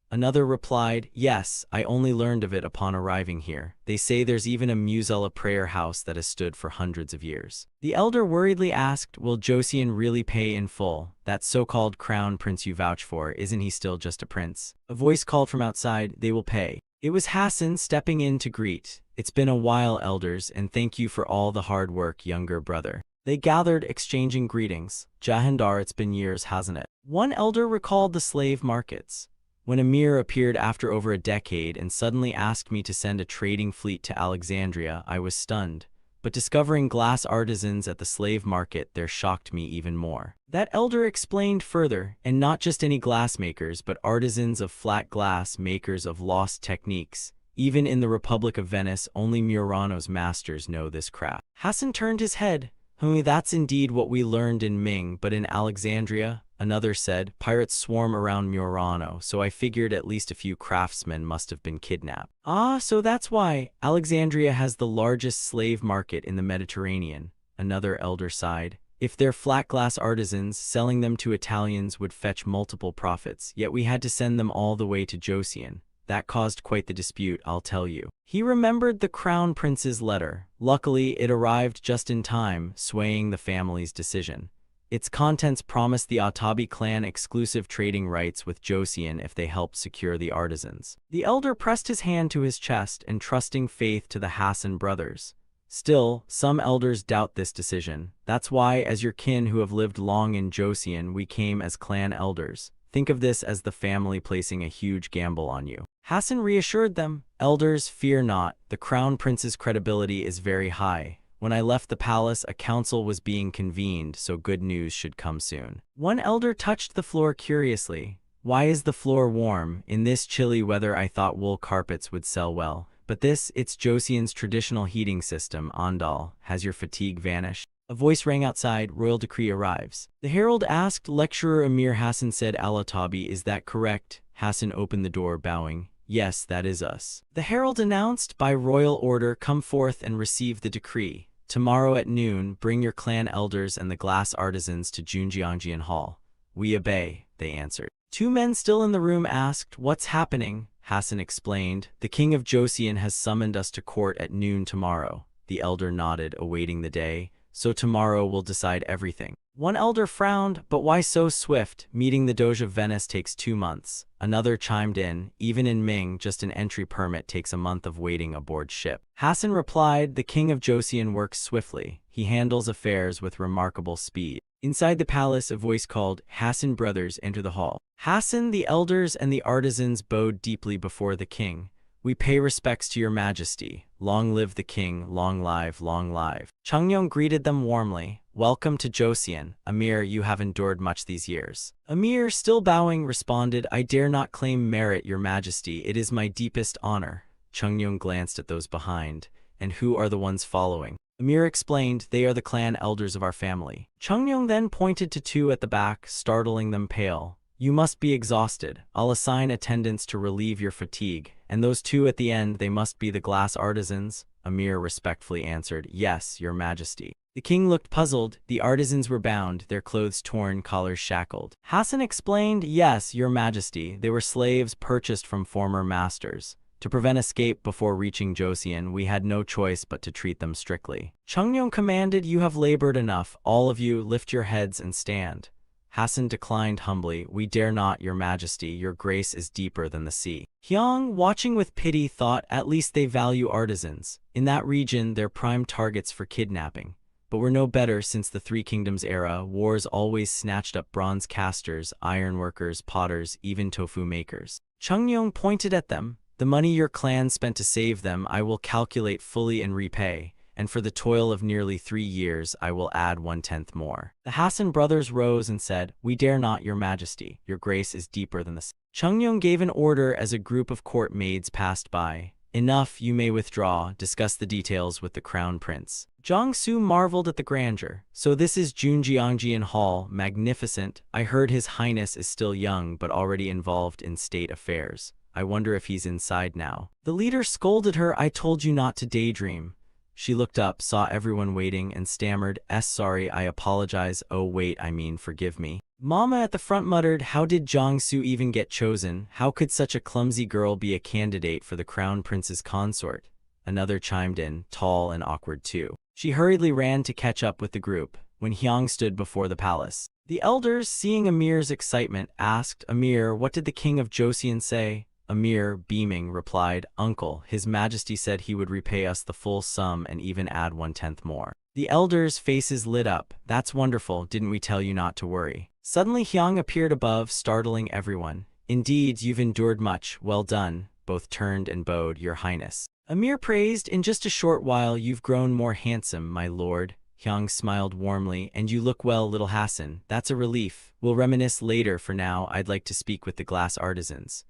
Another replied, "Yes, I only learned of it upon arriving here. They say there's even a musella prayer house that has stood for hundreds of years." The elder worriedly asked, "Will Joseon really pay in full? That so-called crown prince you vouch for, isn't he still just a prince?" A voice called from outside, "They will pay." It was Hassan stepping in to greet. "It's been a while, elders, and thank you for all the hard work, younger brother." They gathered, exchanging greetings. "Jahandar, it's been years, hasn't it?" One elder recalled the slave markets. "When Amir appeared after over a decade and suddenly asked me to send a trading fleet to Alexandria, I was stunned. But discovering glass artisans at the slave market there shocked me even more." That elder explained further, "And not just any glassmakers, but artisans of flat glass, makers of lost techniques. Even in the Republic of Venice, only Murano's masters know this craft." Hassan turned his head. That's indeed what we learned in Ming, but in Alexandria?" Another said, "Pirates swarm around Murano, so I figured at least a few craftsmen must have been kidnapped." "Ah, so that's why Alexandria has the largest slave market in the Mediterranean," another elder sighed. "If they're flat glass artisans, selling them to Italians would fetch multiple profits, yet we had to send them all the way to Joseon. That caused quite the dispute, I'll tell you." He remembered the crown prince's letter. Luckily, it arrived just in time, swaying the family's decision. Its contents promised the Atabi clan exclusive trading rights with Joseon if they helped secure the artisans. The elder pressed his hand to his chest, entrusting faith to the Hassan brothers. Still, some elders doubt this decision. "That's why, as your kin who have lived long in Joseon, we came as clan elders. Think of this as the family placing a huge gamble on you." Hassan reassured them, "Elders, fear not. The crown prince's credibility is very high. When I left the palace, a council was being convened, so good news should come soon." One elder touched the floor curiously. "Why is the floor warm? In this chilly weather I thought wool carpets would sell well. But it's Joseon's traditional heating system, Andal. Has your fatigue vanished?" A voice rang outside, "Royal decree arrives." The herald asked. Lecturer Amir Hassan said, "Alatabi, is that correct?" Hassan opened the door, bowing. "Yes, that is us." The herald announced, "By royal order, come forth and receive the decree. Tomorrow at noon, bring your clan elders and the glass artisans to Junjiangjian Hall." "We obey," they answered. Two men still in the room asked, "What's happening?" Hassan explained, "The king of Joseon has summoned us to court at noon tomorrow." The elder nodded, awaiting the day. "So tomorrow will decide everything." One elder frowned, "But why so swift? Meeting the Doge of Venice takes 2 months. Another chimed in, "Even in Ming, just an entry permit takes a month of waiting aboard ship." Hassan replied, "The king of Joseon works swiftly. He handles affairs with remarkable speed." Inside the palace, a voice called, "Hassan brothers, enter the hall." Hassan, the elders, and the artisans bowed deeply before the king. "We pay respects to your majesty. Long live the king, long live, long live." Chungyong greeted them warmly. "Welcome to Joseon. Amir, you have endured much these years." Amir, still bowing, responded, "I dare not claim merit, your majesty. It is my deepest honor." Chungyong glanced at those behind. "And who are the ones following?" Amir explained, "They are the clan elders of our family." Chungyong then pointed to 2 at the back, startling them pale. "You must be exhausted. I'll assign attendants to relieve your fatigue. And those 2 at the end, they must be the glass artisans?" Amir respectfully answered, "Yes, your majesty." The king looked puzzled. The artisans were bound, their clothes torn, collars shackled. Hassan explained, "Yes, your majesty. They were slaves purchased from former masters. To prevent escape before reaching Joseon, we had no choice but to treat them strictly." Chungyong commanded, "You have labored enough. All of you, lift your heads and stand." Hassan declined humbly. We dare not, your majesty, your grace is deeper than the sea. Hyang, watching with pity, thought, at least they value artisans. In that region, they're prime targets for kidnapping. But we're no better since the Three Kingdoms era. Wars always snatched up bronze casters, ironworkers, potters, even tofu makers. Chungyong pointed at them. The money your clan spent to save them I will calculate fully and repay, and for the toil of nearly 3 years I will add 1/10 more. The Hassan brothers rose and said, we dare not, your majesty, your grace is deeper than the sea. Chungyong gave an order as a group of court maids passed by. Enough, you may withdraw, discuss the details with the crown prince. Jiangsu marveled at the grandeur. So this is Junjiangjian Hall, magnificent. I heard his highness is still young but already involved in state affairs. I wonder if he's inside now. The leader scolded her, I told you not to daydream. She looked up, saw everyone waiting, and stammered, sorry, I apologize, oh wait, I mean forgive me. Mama at the front muttered, how did Jiangsu even get chosen? How could such a clumsy girl be a candidate for the crown prince's consort? Another chimed in, tall and awkward too. She hurriedly ran to catch up with the group, when Hyang stood before the palace. The elders, seeing Amir's excitement, asked, Amir, what did the king of Joseon say? Amir, beaming, replied, Uncle, his majesty said he would repay us the full sum and even add 1/10 more. The elders' faces lit up. That's wonderful, didn't we tell you not to worry? Suddenly Hyang appeared above, startling everyone. Indeed, you've endured much, well done. Both turned and bowed, your highness. Amir praised, in just a short while you've grown more handsome, my lord. Hyang smiled warmly, and you look well, little Hassan. That's a relief. We'll reminisce later. For now, I'd like to speak with the glass artisans.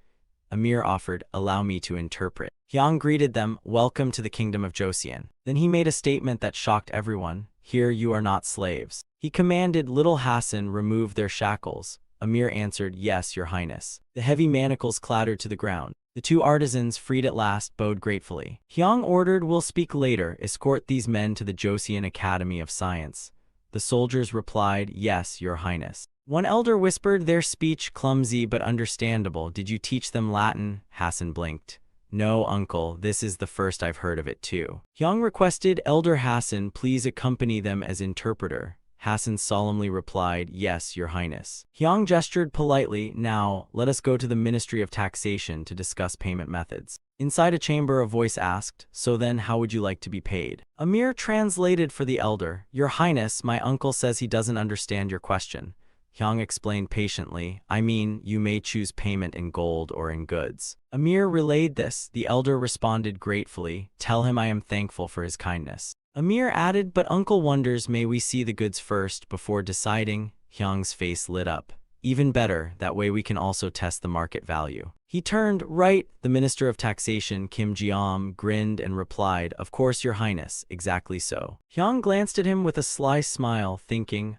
Amir offered, allow me to interpret. Hyang greeted them, welcome to the kingdom of Joseon. Then he made a statement that shocked everyone. Here you are not slaves. He commanded little Hassan remove their shackles. Amir answered, yes, your highness. The heavy manacles clattered to the ground. The 2 artisans, freed at last, bowed gratefully. Hyang ordered, we'll speak later, escort these men to the Joseon Academy of Science. The soldiers replied, yes, your highness. One elder whispered, their speech clumsy but understandable. Did you teach them Latin? Hassan blinked. No, uncle, this is the first I've heard of it too. Hyang requested, Elder Hassan, please accompany them as interpreter. Hassan solemnly replied, yes, your highness. Hyang gestured politely, now, let us go to the Ministry of Taxation to discuss payment methods. Inside a chamber, a voice asked, so then how would you like to be paid? Amir translated for the elder, your highness, my uncle says he doesn't understand your question. Hyang explained patiently, I mean, you may choose payment in gold or in goods. Amir relayed this. The elder responded gratefully, tell him I am thankful for his kindness. Amir added, but uncle wonders, may we see the goods first before deciding? Hyang's face lit up. Even better, that way we can also test the market value. He turned, right, the Minister of Taxation, Kim Jiam, grinned and replied, of course, your highness, exactly so. Hyang glanced at him with a sly smile, thinking,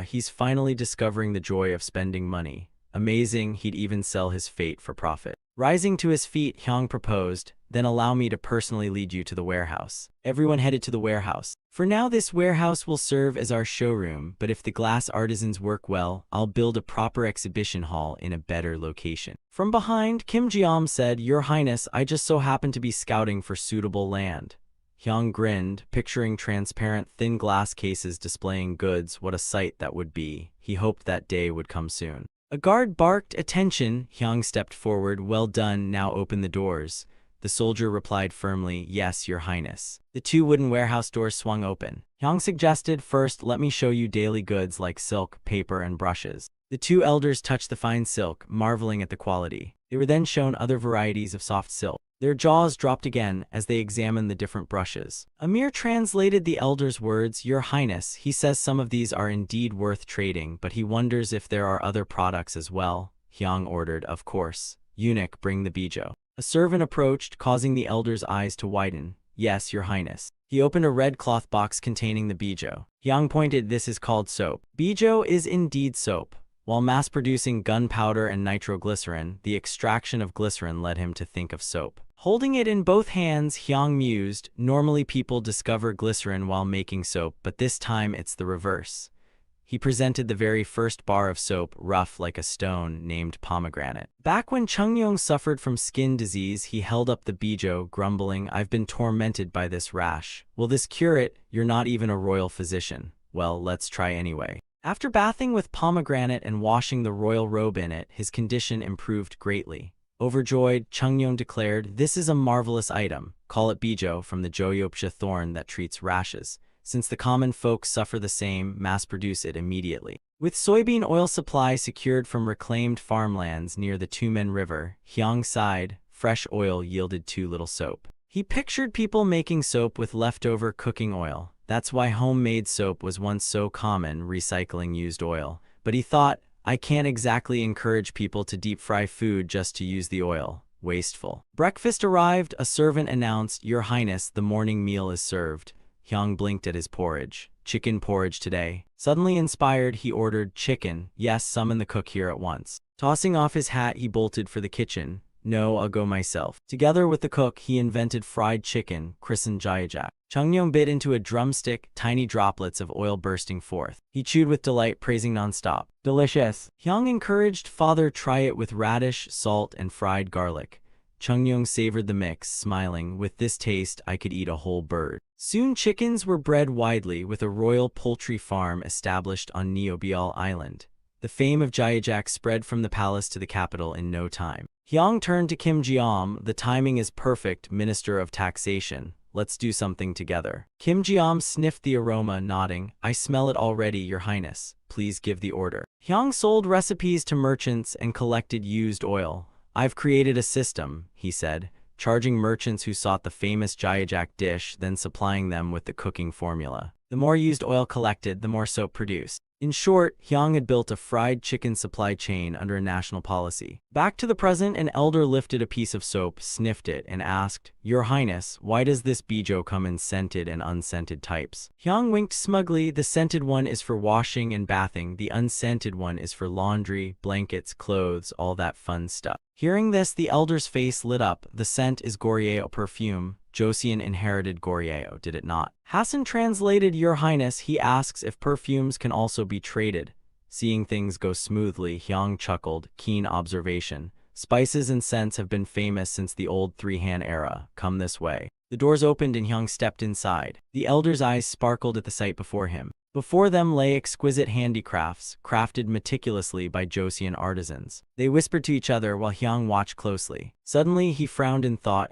he's finally discovering the joy of spending money. Amazing, he'd even sell his fate for profit. Rising to his feet, Hyang proposed, then allow me to personally lead you to the warehouse. Everyone headed to the warehouse. For now, this warehouse will serve as our showroom, but if the glass artisans work well, I'll build a proper exhibition hall in a better location. From behind, Kim Jiam said, your highness, I just so happen to be scouting for suitable land. Hyang grinned, picturing transparent, thin glass cases displaying goods. What a sight that would be. He hoped that day would come soon. A guard barked, attention. Hyang stepped forward, well done, now open the doors. The soldier replied firmly, yes, your highness. The 2 wooden warehouse doors swung open. Hyang suggested, first, let me show you daily goods like silk, paper, and brushes. The 2 elders touched the fine silk, marveling at the quality. They were then shown other varieties of soft silk. Their jaws dropped again as they examined the different brushes. Amir translated the elder's words, your highness, he says some of these are indeed worth trading, but he wonders if there are other products as well. Hyang ordered, of course. Eunuch, bring the bijo. A servant approached, causing the elder's eyes to widen. Yes, your highness. He opened a red cloth box containing the bijo. Hyang pointed, this is called soap. Bijo is indeed soap. While mass-producing gunpowder and nitroglycerin, the extraction of glycerin led him to think of soap. Holding it in both hands, Hyang mused, normally people discover glycerin while making soap, but this time it's the reverse. He presented the very first bar of soap, rough like a stone, named pomegranate. Back when Chungyong suffered from skin disease, he held up the bijo, grumbling, I've been tormented by this rash. Will this cure it? You're not even a royal physician. Well, let's try anyway. After bathing with pomegranate and washing the royal robe in it, his condition improved greatly. Overjoyed, Chungnyeong declared, "This is a marvelous item. Call it bijo from the joyeopsha thorn that treats rashes. Since the common folk suffer the same, mass-produce it immediately." With soybean oil supply secured from reclaimed farmlands near the Tumen River, Hyang sighed. Fresh oil yielded too little soap. He pictured people making soap with leftover cooking oil. That's why homemade soap was once so common, recycling used oil. But he thought, I can't exactly encourage people to deep fry food just to use the oil. Wasteful. Breakfast arrived. A servant announced, "Your Highness, the morning meal is served." Hyang blinked at his porridge. "Chicken porridge today." Suddenly inspired, he ordered, "Chicken." "Yes, summon the cook here at once." Tossing off his hat, he bolted for the kitchen. "No, I'll go myself." Together with the cook, he invented fried chicken, christened jayajak. Chungnyeong bit into a drumstick, tiny droplets of oil bursting forth. He chewed with delight, praising nonstop. "Delicious." Hyang encouraged, "Father, try it with radish, salt, and fried garlic." Chungnyeong savored the mix, smiling, "With this taste, I could eat a whole bird." Soon chickens were bred widely, with a royal poultry farm established on Neobial Island. The fame of jayajak spread from the palace to the capital in no time. Hyang turned to Kim Jeom. "The timing is perfect, Minister of Taxation. Let's do something together." Kim Jeom sniffed the aroma, nodding. "I smell it already, Your Highness. Please give the order." Hyang sold recipes to merchants and collected used oil. "I've created a system," he said, charging merchants who sought the famous jayajak dish, then supplying them with the cooking formula. The more used oil collected, the more soap produced. In short, Hyang had built a fried chicken supply chain under a national policy. Back to the present, an elder lifted a piece of soap, sniffed it, and asked, "Your Highness, why does this bijo come in scented and unscented types?" Hyang winked smugly. "The scented one is for washing and bathing. The unscented one is for laundry, blankets, clothes, all that fun stuff." Hearing this, the elder's face lit up. "The scent is Goryeo perfume. Joseon inherited Goryeo, did it not?" Hassan translated, "Your Highness, he asks if perfumes can also be traded." Seeing things go smoothly, Hyang chuckled. "Keen observation. Spices and scents have been famous since the old three-han era. Come this way." The doors opened and Hyang stepped inside. The elder's eyes sparkled at the sight before him. Before them lay exquisite handicrafts, crafted meticulously by Joseon artisans. They whispered to each other while Hyang watched closely. Suddenly, he frowned and thought,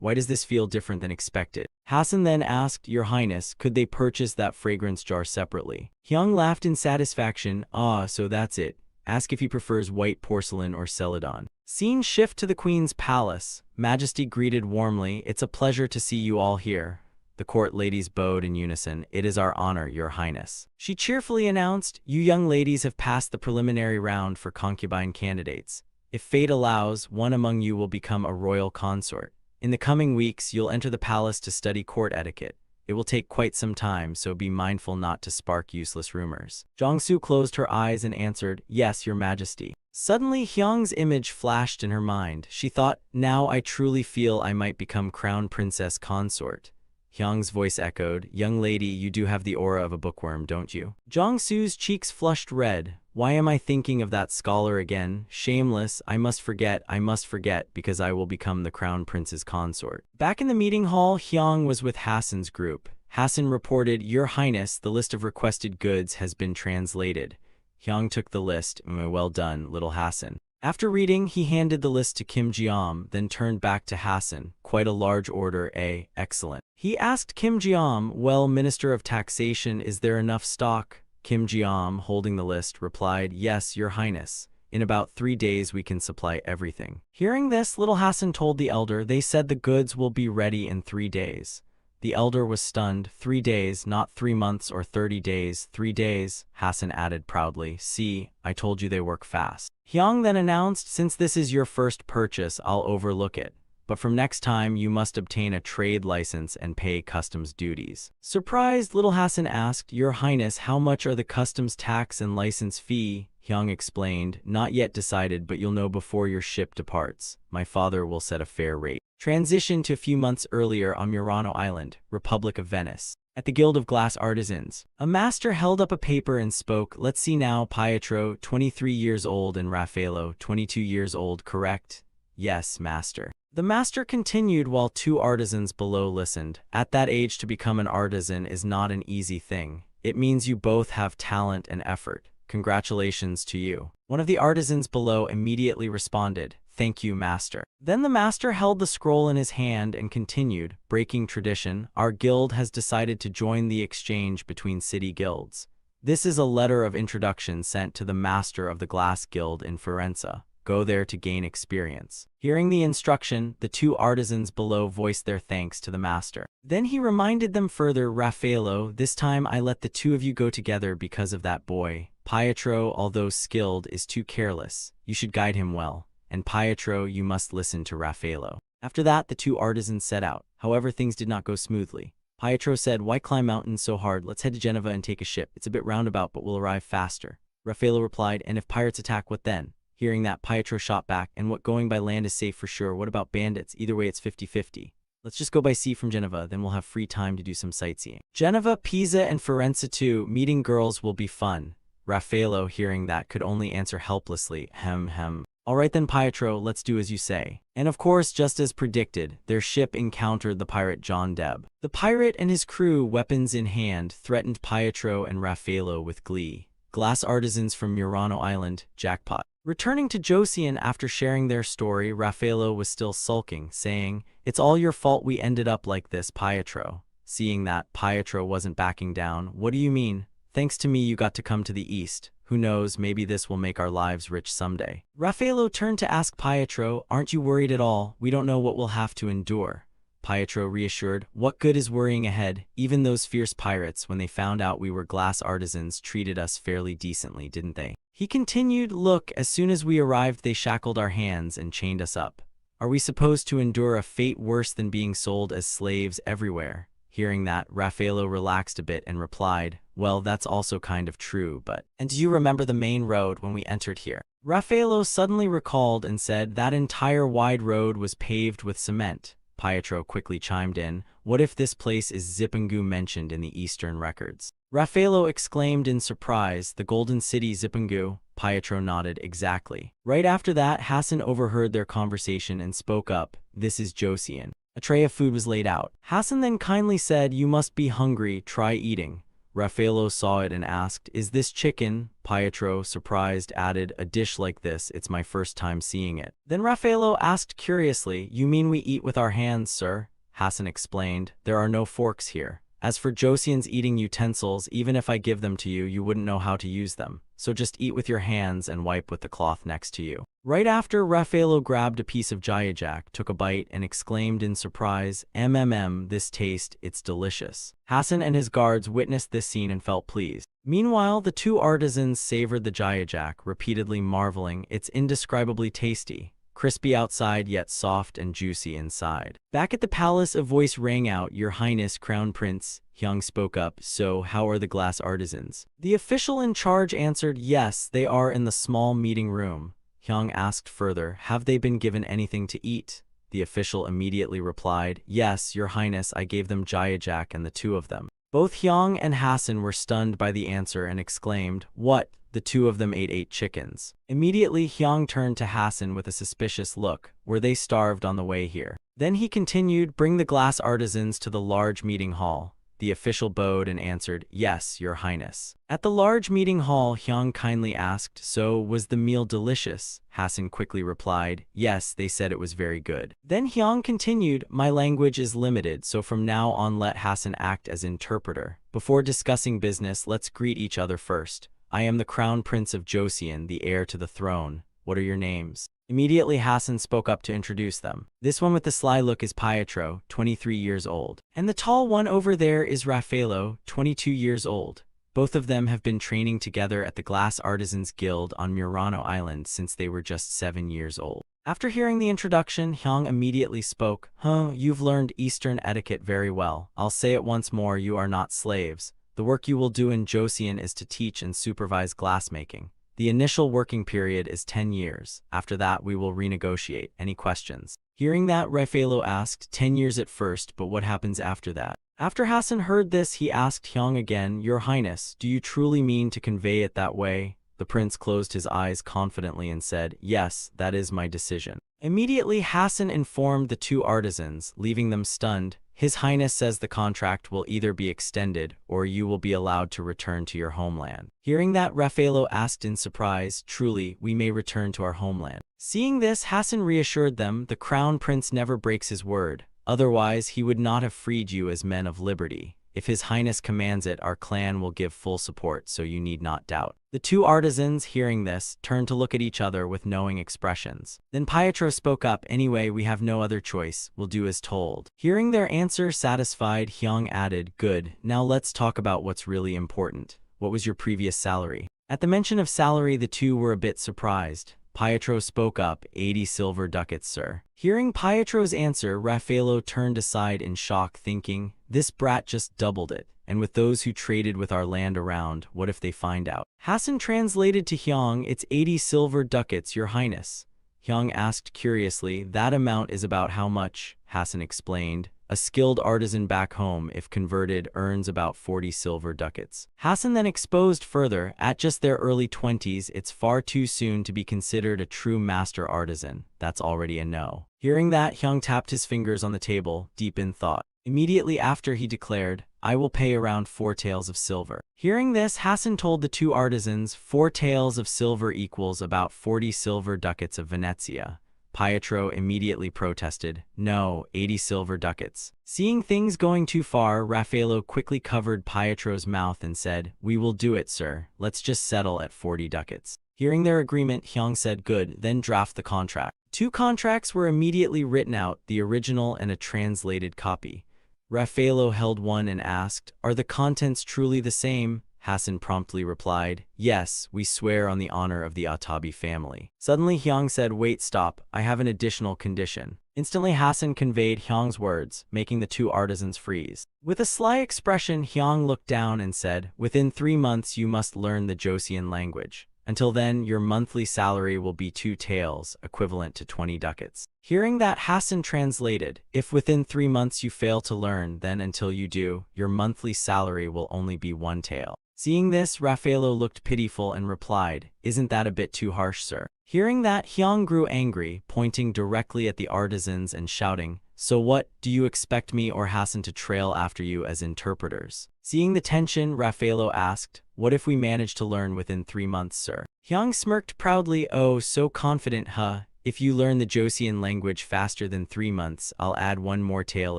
why does this feel different than expected? Hassan then asked, "Your Highness, could they purchase that fragrance jar separately?" Hyang laughed in satisfaction. So that's it. Ask if he prefers white porcelain or celadon." Scene shift to the Queen's palace. Majesty greeted warmly, "It's a pleasure to see you all here." The court ladies bowed in unison. "It is our honor, Your Highness." She cheerfully announced, "You young ladies have passed the preliminary round for concubine candidates. If fate allows, one among you will become a royal consort. In the coming weeks, you'll enter the palace to study court etiquette. It will take quite some time, so be mindful not to spark useless rumors." Jongsu closed her eyes and answered, "Yes, Your Majesty." Suddenly, Hyang's image flashed in her mind. She thought, "Now I truly feel I might become crown princess consort." Hyang's voice echoed, "Young lady, you do have the aura of a bookworm, don't you?" Jongsu's cheeks flushed red. "Why am I thinking of that scholar again? Shameless, I must forget, because I will become the crown prince's consort." Back in the meeting hall, Hyang was with Hassan's group. Hassan reported, "Your Highness, the list of requested goods has been translated." Hyang took the list. "Well done, little Hassan." After reading, he handed the list to Kim Jeom, then turned back to Hassan. "Quite a large order, eh? Excellent." He asked Kim Jeom, "Well, Minister of Taxation, is there enough stock?" Kim Jeom, holding the list, replied, "Yes, Your Highness. In about 3 days we can supply everything." Hearing this, little Hassan told the elder, "They said the goods will be ready in 3 days. The elder was stunned. 3 days, not 3 months or 30 days. 3 days, Hassan added proudly. "See, I told you they work fast." Hyang then announced, "Since this is your first purchase, I'll overlook it. But from next time, you must obtain a trade license and pay customs duties." Surprised, little Hassan asked, "Your Highness, how much are the customs tax and license fee?" Hyang explained, "Not yet decided, but you'll know before your ship departs. My father will set a fair rate." Transition to a few months earlier on Murano Island, Republic of Venice. At the Guild of Glass Artisans, a master held up a paper and spoke. "Let's see now, Pietro, 23 years old, and Raffaello, 22 years old, correct?" "Yes, master." The master continued while 2 artisans below listened. "At that age to become an artisan is not an easy thing. It means you both have talent and effort. Congratulations to you." One of the artisans below immediately responded, "Thank you, master." Then the master held the scroll in his hand and continued, "Breaking tradition, our guild has decided to join the exchange between city guilds. This is a letter of introduction sent to the master of the Glass Guild in Firenze. Go there to gain experience." Hearing the instruction, the two artisans below voiced their thanks to the master. Then he reminded them further, "Raffaello, this time I let the two of you go together because of that boy. Pietro, although skilled, is too careless. You should guide him well. And Pietro, you must listen to Raffaello." After that, the two artisans set out. However, things did not go smoothly. Pietro said, "Why climb mountains so hard? Let's head to Geneva and take a ship. It's a bit roundabout, but we'll arrive faster." Raffaello replied, "And if pirates attack, what then?" Hearing that, Pietro shot back, "And what, going by land is safe for sure? What about bandits? Either way, it's 50-50. Let's just go by sea from Geneva, then we'll have free time to do some sightseeing. Geneva, Pisa, and Firenze too. Meeting girls will be fun." Raffaello, hearing that, could only answer helplessly, "Hem. All right then, Pietro, let's do as you say." And of course, just as predicted, their ship encountered the pirate John Deb. The pirate and his crew, weapons in hand, threatened Pietro and Raffaello with glee. Glass artisans from Murano Island, jackpot. Returning to Joseon after sharing their story, Raffaello was still sulking, saying, "It's all your fault we ended up like this, Pietro." Seeing that, Pietro wasn't backing down. "What do you mean? Thanks to me you got to come to the East. Who knows, maybe this will make our lives rich someday." Raffaello turned to ask Pietro, "Aren't you worried at all? We don't know what we'll have to endure." Pietro reassured, "What good is worrying ahead? Even those fierce pirates, when they found out we were glass artisans, treated us fairly decently, didn't they?" He continued, "Look, as soon as we arrived they shackled our hands and chained us up. Are we supposed to endure a fate worse than being sold as slaves everywhere?" Hearing that, Raffaello relaxed a bit and replied, "Well, that's also kind of true, but—" "And do you remember the main road when we entered here?" Raffaello suddenly recalled and said that entire wide road was paved with cement. Pietro quickly chimed in, "What if this place is Zipangu mentioned in the Eastern records?" Raffaello exclaimed in surprise, "The Golden City, Zipangu?" Pietro nodded, "Exactly." Right after that, Hassan overheard their conversation and spoke up, "This is Joseon." A tray of food was laid out. Hassan then kindly said, "You must be hungry, try eating." Raffaello saw it and asked, "Is this chicken?" Pietro, surprised, added, "A dish like this, it's my first time seeing it." Then Raffaello asked curiously, "You mean we eat with our hands, sir?" Hassan explained, "There are no forks here. As for Joseon's eating utensils, even if I give them to you, you wouldn't know how to use them. So just eat with your hands and wipe with the cloth next to you." Right after, Raffaello grabbed a piece of jayajak, took a bite, and exclaimed in surprise, This taste, it's delicious." Hassan and his guards witnessed this scene and felt pleased. Meanwhile, the two artisans savored the jayajak, repeatedly marveling, "It's indescribably tasty. Crispy outside, yet soft and juicy inside." Back at the palace, a voice rang out, "Your Highness, Crown Prince." Hyung spoke up, "So, how are the glass artisans?" The official in charge answered, "Yes, they are in the small meeting room." Hyung asked further, "Have they been given anything to eat?" The official immediately replied, "Yes, Your Highness, I gave them jayajak and the two of them." Both Hyung and Hassan were stunned by the answer and exclaimed, "What? The two of them ate 8 chickens." Immediately, Hyung turned to Hassan with a suspicious look. "Were they starved on the way here?" Then he continued, "Bring the glass artisans to the large meeting hall." The official bowed and answered, "Yes, Your Highness." At the large meeting hall, Hyung kindly asked, "So, was the meal delicious?" Hassan quickly replied, "Yes, they said it was very good." Then Hyung continued, "My language is limited, so from now on let Hassan act as interpreter. Before discussing business, let's greet each other first. I am the Crown Prince of Joseon, the heir to the throne. What are your names?" Immediately, Hassan spoke up to introduce them. "This one with the sly look is Pietro, 23 years old. And the tall one over there is Raffaello, 22 years old. Both of them have been training together at the Glass Artisans Guild on Murano Island since they were just 7 years old." After hearing the introduction, Hyung immediately spoke, You've learned Eastern etiquette very well. I'll say it once more, you are not slaves. The work you will do in Joseon is to teach and supervise glassmaking. The initial working period is 10 years. After that, we will renegotiate. Any questions?" Hearing that, Raffaello asked, 10 years at first, but what happens after that?" After Hassan heard this, he asked Hyung again, "Your Highness, do you truly mean to convey it that way?" The prince closed his eyes confidently and said, "Yes, that is my decision." Immediately, Hassan informed the two artisans, leaving them stunned. His Highness says the contract will either be extended or you will be allowed to return to your homeland. Hearing that, Raffaello asked in surprise, truly, we may return to our homeland. Seeing this, Hassan reassured them, the crown prince never breaks his word. Otherwise, he would not have freed you as men of liberty. If His Highness commands it, our clan will give full support, so you need not doubt. The two artisans, hearing this, turned to look at each other with knowing expressions. Then Pietro spoke up, anyway, we have no other choice, we'll do as told. Hearing their answer satisfied, Hyung added, good, now let's talk about what's really important. What was your previous salary? At the mention of salary, the two were a bit surprised. Pietro spoke up, 80 silver ducats, sir. Hearing Pietro's answer, Raffaello turned aside in shock, thinking, this brat just doubled it. And with those who traded with our land around, what if they find out? Hassan translated to Hyung, it's 80 silver ducats, your highness. Hyung asked curiously, that amount is about how much? Hassan explained, a skilled artisan back home, if converted, earns about 40 silver ducats. Hassan then exposed further, at just their early 20s, it's far too soon to be considered a true master artisan. That's already a no. Hearing that, Hyung tapped his fingers on the table, deep in thought. Immediately after, he declared, I will pay around 4 taels of silver. Hearing this, Hassan told the two artisans, 4 taels of silver equals about 40 silver ducats of Venezia. Pietro immediately protested, no, 80 silver ducats. Seeing things going too far, Raffaello quickly covered Pietro's mouth and said, we will do it, sir. Let's just settle at 40 ducats. Hearing their agreement, Hyung said, good, then draft the contract. 2 contracts were immediately written out, the original and a translated copy. Raffaello held one and asked, are the contents truly the same? Hassan promptly replied, yes, we swear on the honor of the Atabi family. Suddenly Hyung said, wait, stop, I have an additional condition. Instantly Hassan conveyed Hyung's words, making the two artisans freeze. With a sly expression, Hyung looked down and said, within 3 months you must learn the Joseon language. Until then, your monthly salary will be 2 taels, equivalent to 20 ducats. Hearing that, Hassan translated, if within 3 months you fail to learn, then until you do, your monthly salary will only be 1 tael. Seeing this, Raffaello looked pitiful and replied, isn't that a bit too harsh, sir? Hearing that, Hyung grew angry, pointing directly at the artisans and shouting, so what, do you expect me or Hassan to trail after you as interpreters? Seeing the tension, Raffaello asked, what if we manage to learn within 3 months, sir? Hyung smirked proudly, oh, so confident, huh? If you learn the Joseon language faster than 3 months, I'll add 1 more tael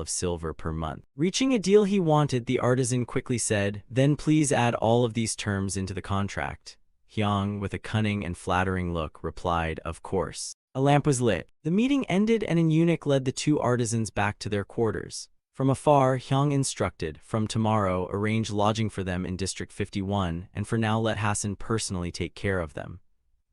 of silver per month. Reaching a deal he wanted, the artisan quickly said, then please add all of these terms into the contract. Hyung, with a cunning and flattering look, replied, of course. A lamp was lit. The meeting ended and an eunuch led the two artisans back to their quarters. From afar, Hyung instructed, from tomorrow, arrange lodging for them in District 51, and for now let Hassan personally take care of them.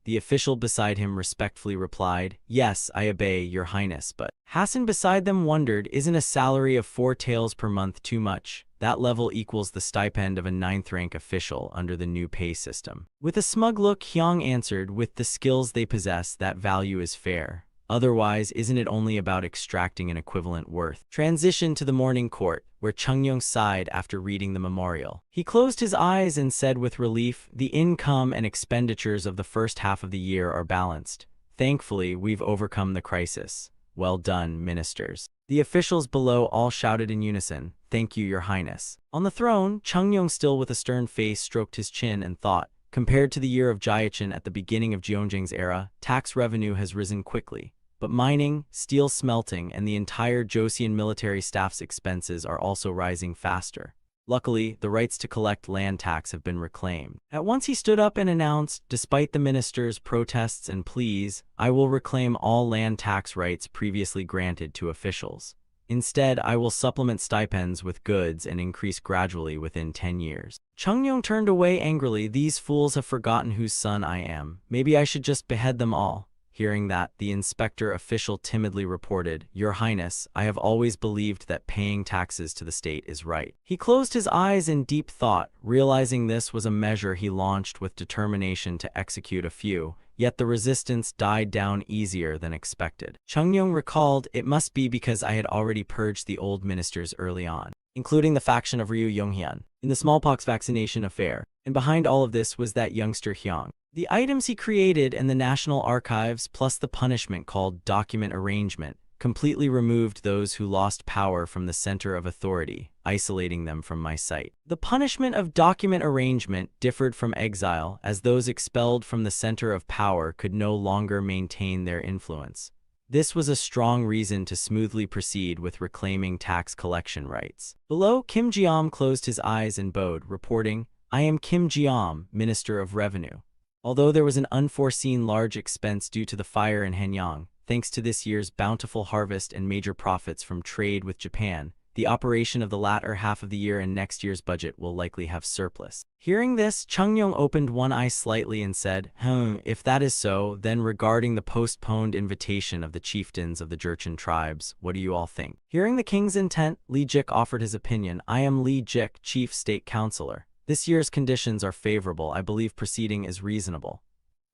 The official beside him respectfully replied, yes, I obey, your highness, but Hassan beside them wondered, isn't a salary of 4 taels per month too much? That level equals the stipend of a 9th rank official under the new pay system. With a smug look, Hyung answered, with the skills they possess, that value is fair. Otherwise, isn't it only about extracting an equivalent worth? Transition to the morning court, where Chungyong sighed after reading the memorial. He closed his eyes and said with relief, the income and expenditures of the first half of the year are balanced. Thankfully, we've overcome the crisis. Well done, ministers. The officials below all shouted in unison, thank you, your highness. On the throne, Chungyong, still with a stern face, stroked his chin and thought, compared to the year of Jiachin at the beginning of Jeongjing's era, tax revenue has risen quickly. But mining, steel smelting, and the entire Joseon military staff's expenses are also rising faster. Luckily, the rights to collect land tax have been reclaimed. At once he stood up and announced, despite the minister's protests and pleas, I will reclaim all land tax rights previously granted to officials. Instead, I will supplement stipends with goods and increase gradually within 10 years. Chungyong turned away angrily, these fools have forgotten whose son I am. Maybe I should just behead them all. Hearing that, the inspector official timidly reported, Your Highness, I have always believed that paying taxes to the state is right. He closed his eyes in deep thought, realizing this was a measure he launched with determination to execute a few, yet the resistance died down easier than expected. Chungyong recalled, it must be because I had already purged the old ministers early on, including the faction of Ryu Yonghyun, in the smallpox vaccination affair, and behind all of this was that youngster Hyung. The items he created and the National Archives plus the punishment called document arrangement completely removed those who lost power from the center of authority, isolating them from my sight. The punishment of document arrangement differed from exile, as those expelled from the center of power could no longer maintain their influence. This was a strong reason to smoothly proceed with reclaiming tax collection rights. Below, Kim Ji-am closed his eyes and bowed, reporting, "I am Kim Ji-am, Minister of Revenue." Although there was an unforeseen large expense due to the fire in Hanyang, thanks to this year's bountiful harvest and major profits from trade with Japan, the operation of the latter half of the year and next year's budget will likely have surplus. Hearing this, Chungyong opened one eye slightly and said, if that is so, then regarding the postponed invitation of the chieftains of the Jurchen tribes, what do you all think? Hearing the king's intent, Li Jik offered his opinion. "I am Li Jik, Chief State Counselor. This year's conditions are favorable. I believe proceeding is reasonable."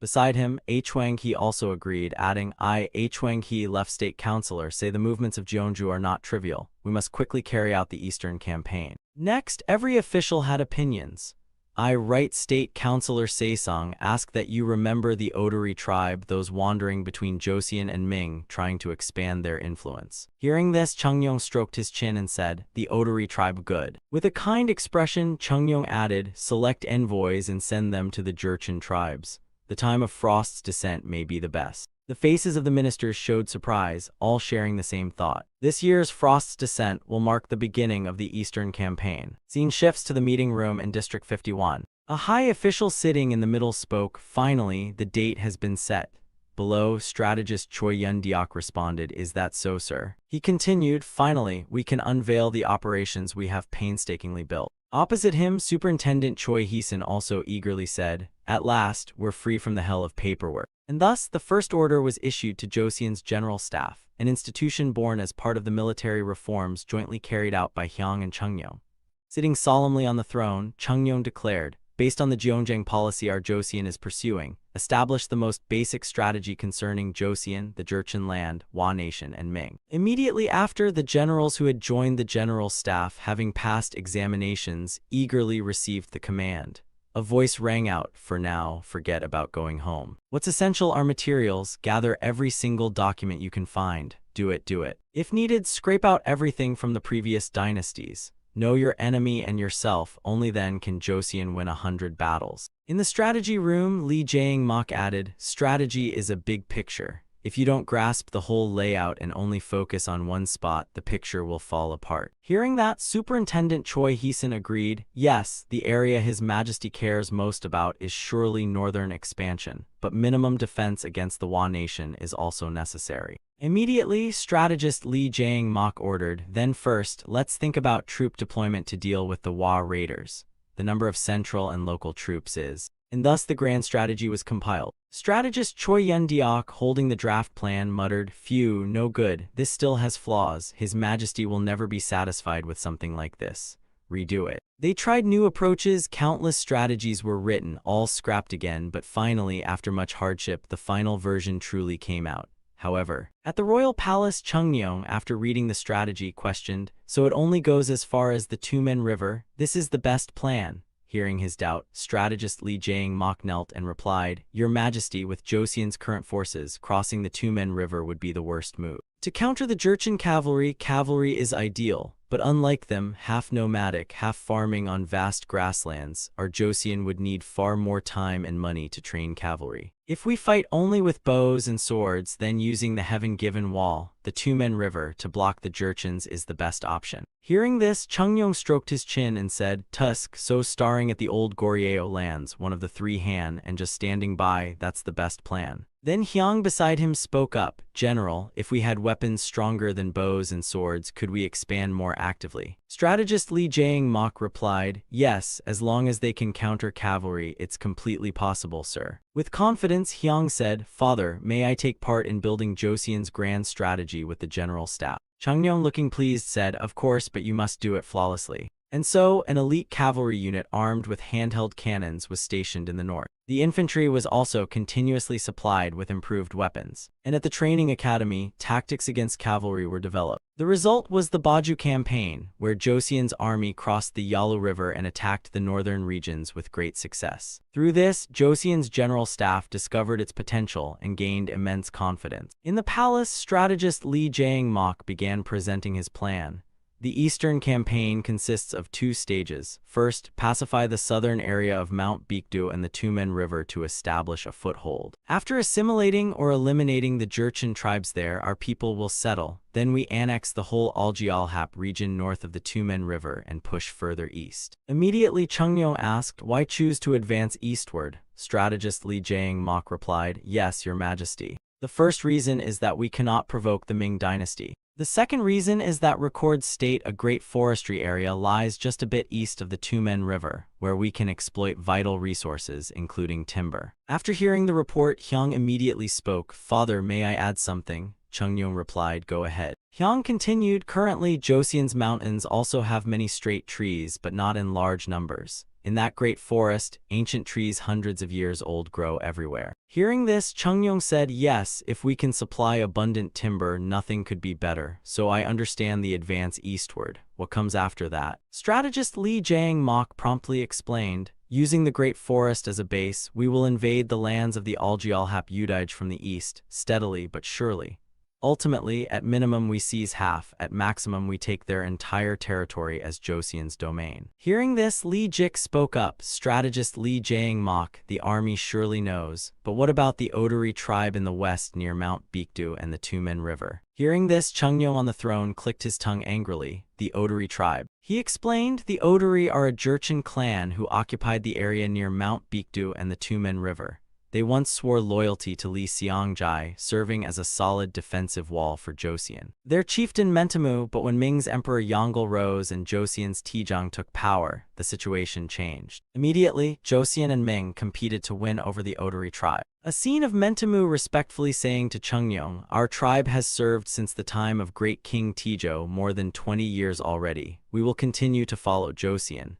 Beside him, Huang-he also agreed, adding, Huang-he, left state councilor, say the movements of Jeonju are not trivial. We must quickly carry out the eastern campaign. Next, every official had opinions. Right state councilor Saesong asked that you remember the Odori tribe, those wandering between Joseon and Ming, trying to expand their influence. Hearing this, Chungyong stroked his chin and said, "The Odori tribe good." With a kind expression, Chungyong added, "Select envoys and send them to the Jurchen tribes. The time of Frost's descent may be the best." The faces of the ministers showed surprise, all sharing the same thought. This year's Frost's descent will mark the beginning of the Eastern campaign. Scene shifts to the meeting room in District 51. A high official sitting in the middle spoke, "Finally, the date has been set." Below, strategist Choi Yun-deok responded, "Is that so, sir?" He continued, "Finally, we can unveil the operations we have painstakingly built." Opposite him, Superintendent Choi Heesun also eagerly said, "At last, we're free from the hell of paperwork." And thus, the first order was issued to Joseon's General Staff, an institution born as part of the military reforms jointly carried out by Hyang and Chungyong. Sitting solemnly on the throne, Chungyong declared, "Based on the Jeonjang policy our Joseon is pursuing, establish the most basic strategy concerning Joseon, the Jurchen land, Hua Nation, and Ming." Immediately after, the generals who had joined the general staff, having passed examinations, eagerly received the command. A voice rang out, "For now, forget about going home. What's essential are materials. Gather every single document you can find. Do it, do it. If needed, scrape out everything from the previous dynasties. Know your enemy and yourself, only then can Joseon win 100 battles." In the strategy room, Lee Jae-mok added, "Strategy is a big picture. If you don't grasp the whole layout and only focus on one spot, the picture will fall apart." Hearing that, Superintendent Choi Heesun agreed, "Yes, the area His Majesty cares most about is surely northern expansion, but minimum defense against the Hua Nation is also necessary." Immediately, strategist Lee Jae-mok ordered, "Then first, let's think about troop deployment to deal with the Hua raiders. The number of central and local troops is..." And thus the grand strategy was compiled. Strategist Choi Yun-deok, holding the draft plan, muttered, "Phew, no good. This still has flaws. His Majesty will never be satisfied with something like this. Redo it." They tried new approaches, countless strategies were written, all scrapped again, but finally, after much hardship, the final version truly came out. However, at the royal palace, Chungyong, after reading the strategy, questioned, "So it only goes as far as the Tumen River? This is the best plan." Hearing his doubt, strategist Lee Jae-mok knelt and replied, "Your Majesty, with Joseon's current forces, crossing the Tumen River would be the worst move. To counter the Jurchen cavalry, cavalry is ideal, but unlike them, half nomadic, half farming on vast grasslands, our Joseon would need far more time and money to train cavalry. If we fight only with bows and swords, then using the heaven-given wall, the Tumen River, to block the Jurchens is the best option." Hearing this, Chungyong stroked his chin and said, "Tusk, so starring at the old Goryeo lands, one of the three Han, and just standing by, that's the best plan." Then Hyang beside him spoke up, "General, if we had weapons stronger than bows and swords, could we expand more actively?" Strategist Lee Jae-mok replied, "Yes, as long as they can counter cavalry, it's completely possible, sir." With confidence, Hyang said, "Father, may I take part in building Joseon's grand strategy with the general staff?" Chungyong, looking pleased, said, "Of course, but you must do it flawlessly." And so, an elite cavalry unit armed with handheld cannons was stationed in the north. The infantry was also continuously supplied with improved weapons, and at the training academy, tactics against cavalry were developed. The result was the Baju campaign, where Joseon's army crossed the Yalu River and attacked the northern regions with great success. Through this, Joseon's general staff discovered its potential and gained immense confidence. In the palace, strategist Lee Jae-mok began presenting his plan. The Eastern Campaign consists of 2 stages. First, pacify the southern area of Mount Baekdu and the Tumen River to establish a foothold. After assimilating or eliminating the Jurchen tribes there, our people will settle. Then we annex the whole Aljeolhap region north of the Tumen River and push further east. Immediately, Chungnyo asked, "Why choose to advance eastward?" Strategist Lee Jae-mok replied, "Yes, Your Majesty. The first reason is that we cannot provoke the Ming dynasty. The second reason is that records state a great forestry area lies just a bit east of the Tumen River, where we can exploit vital resources, including timber." After hearing the report, Hyung immediately spoke. "Father, may I add something?" Chungnyo replied, "Go ahead." Hyung continued, "Currently, Joseon's mountains also have many straight trees, but not in large numbers. In that great forest, ancient trees hundreds of years old grow everywhere." Hearing this, Chungnyo said, "Yes, if we can supply abundant timber, nothing could be better. So I understand the advance eastward. What comes after that?" Strategist Lee Jae-mok promptly explained, "Using the great forest as a base, we will invade the lands of the Aljeolhap Udige from the east, steadily but surely. Ultimately, at minimum we seize half, at maximum we take their entire territory as Joseon's domain." Hearing this, Lee Jik spoke up. "Strategist Lee Jae-mok, the army surely knows, but what about the Odori tribe in the west near Mount Baekdu and the Tumen River?" Hearing this, Chungnyo on the throne clicked his tongue angrily. "The Odori tribe." He explained, "The Odori are a Jurchen clan who occupied the area near Mount Baekdu and the Tumen River. They once swore loyalty to Lee Seongjai, serving as a solid defensive wall for Joseon. Their chieftain Mentamu, but when Ming's Emperor Yongle rose and Joseon's Tijang took power, the situation changed. Immediately, Joseon and Ming competed to win over the Odori tribe. A scene of Mentamu respectfully saying to Chungnyo, 'Our tribe has served since the time of great King Tijo, more than 20 years already. We will continue to follow Joseon.'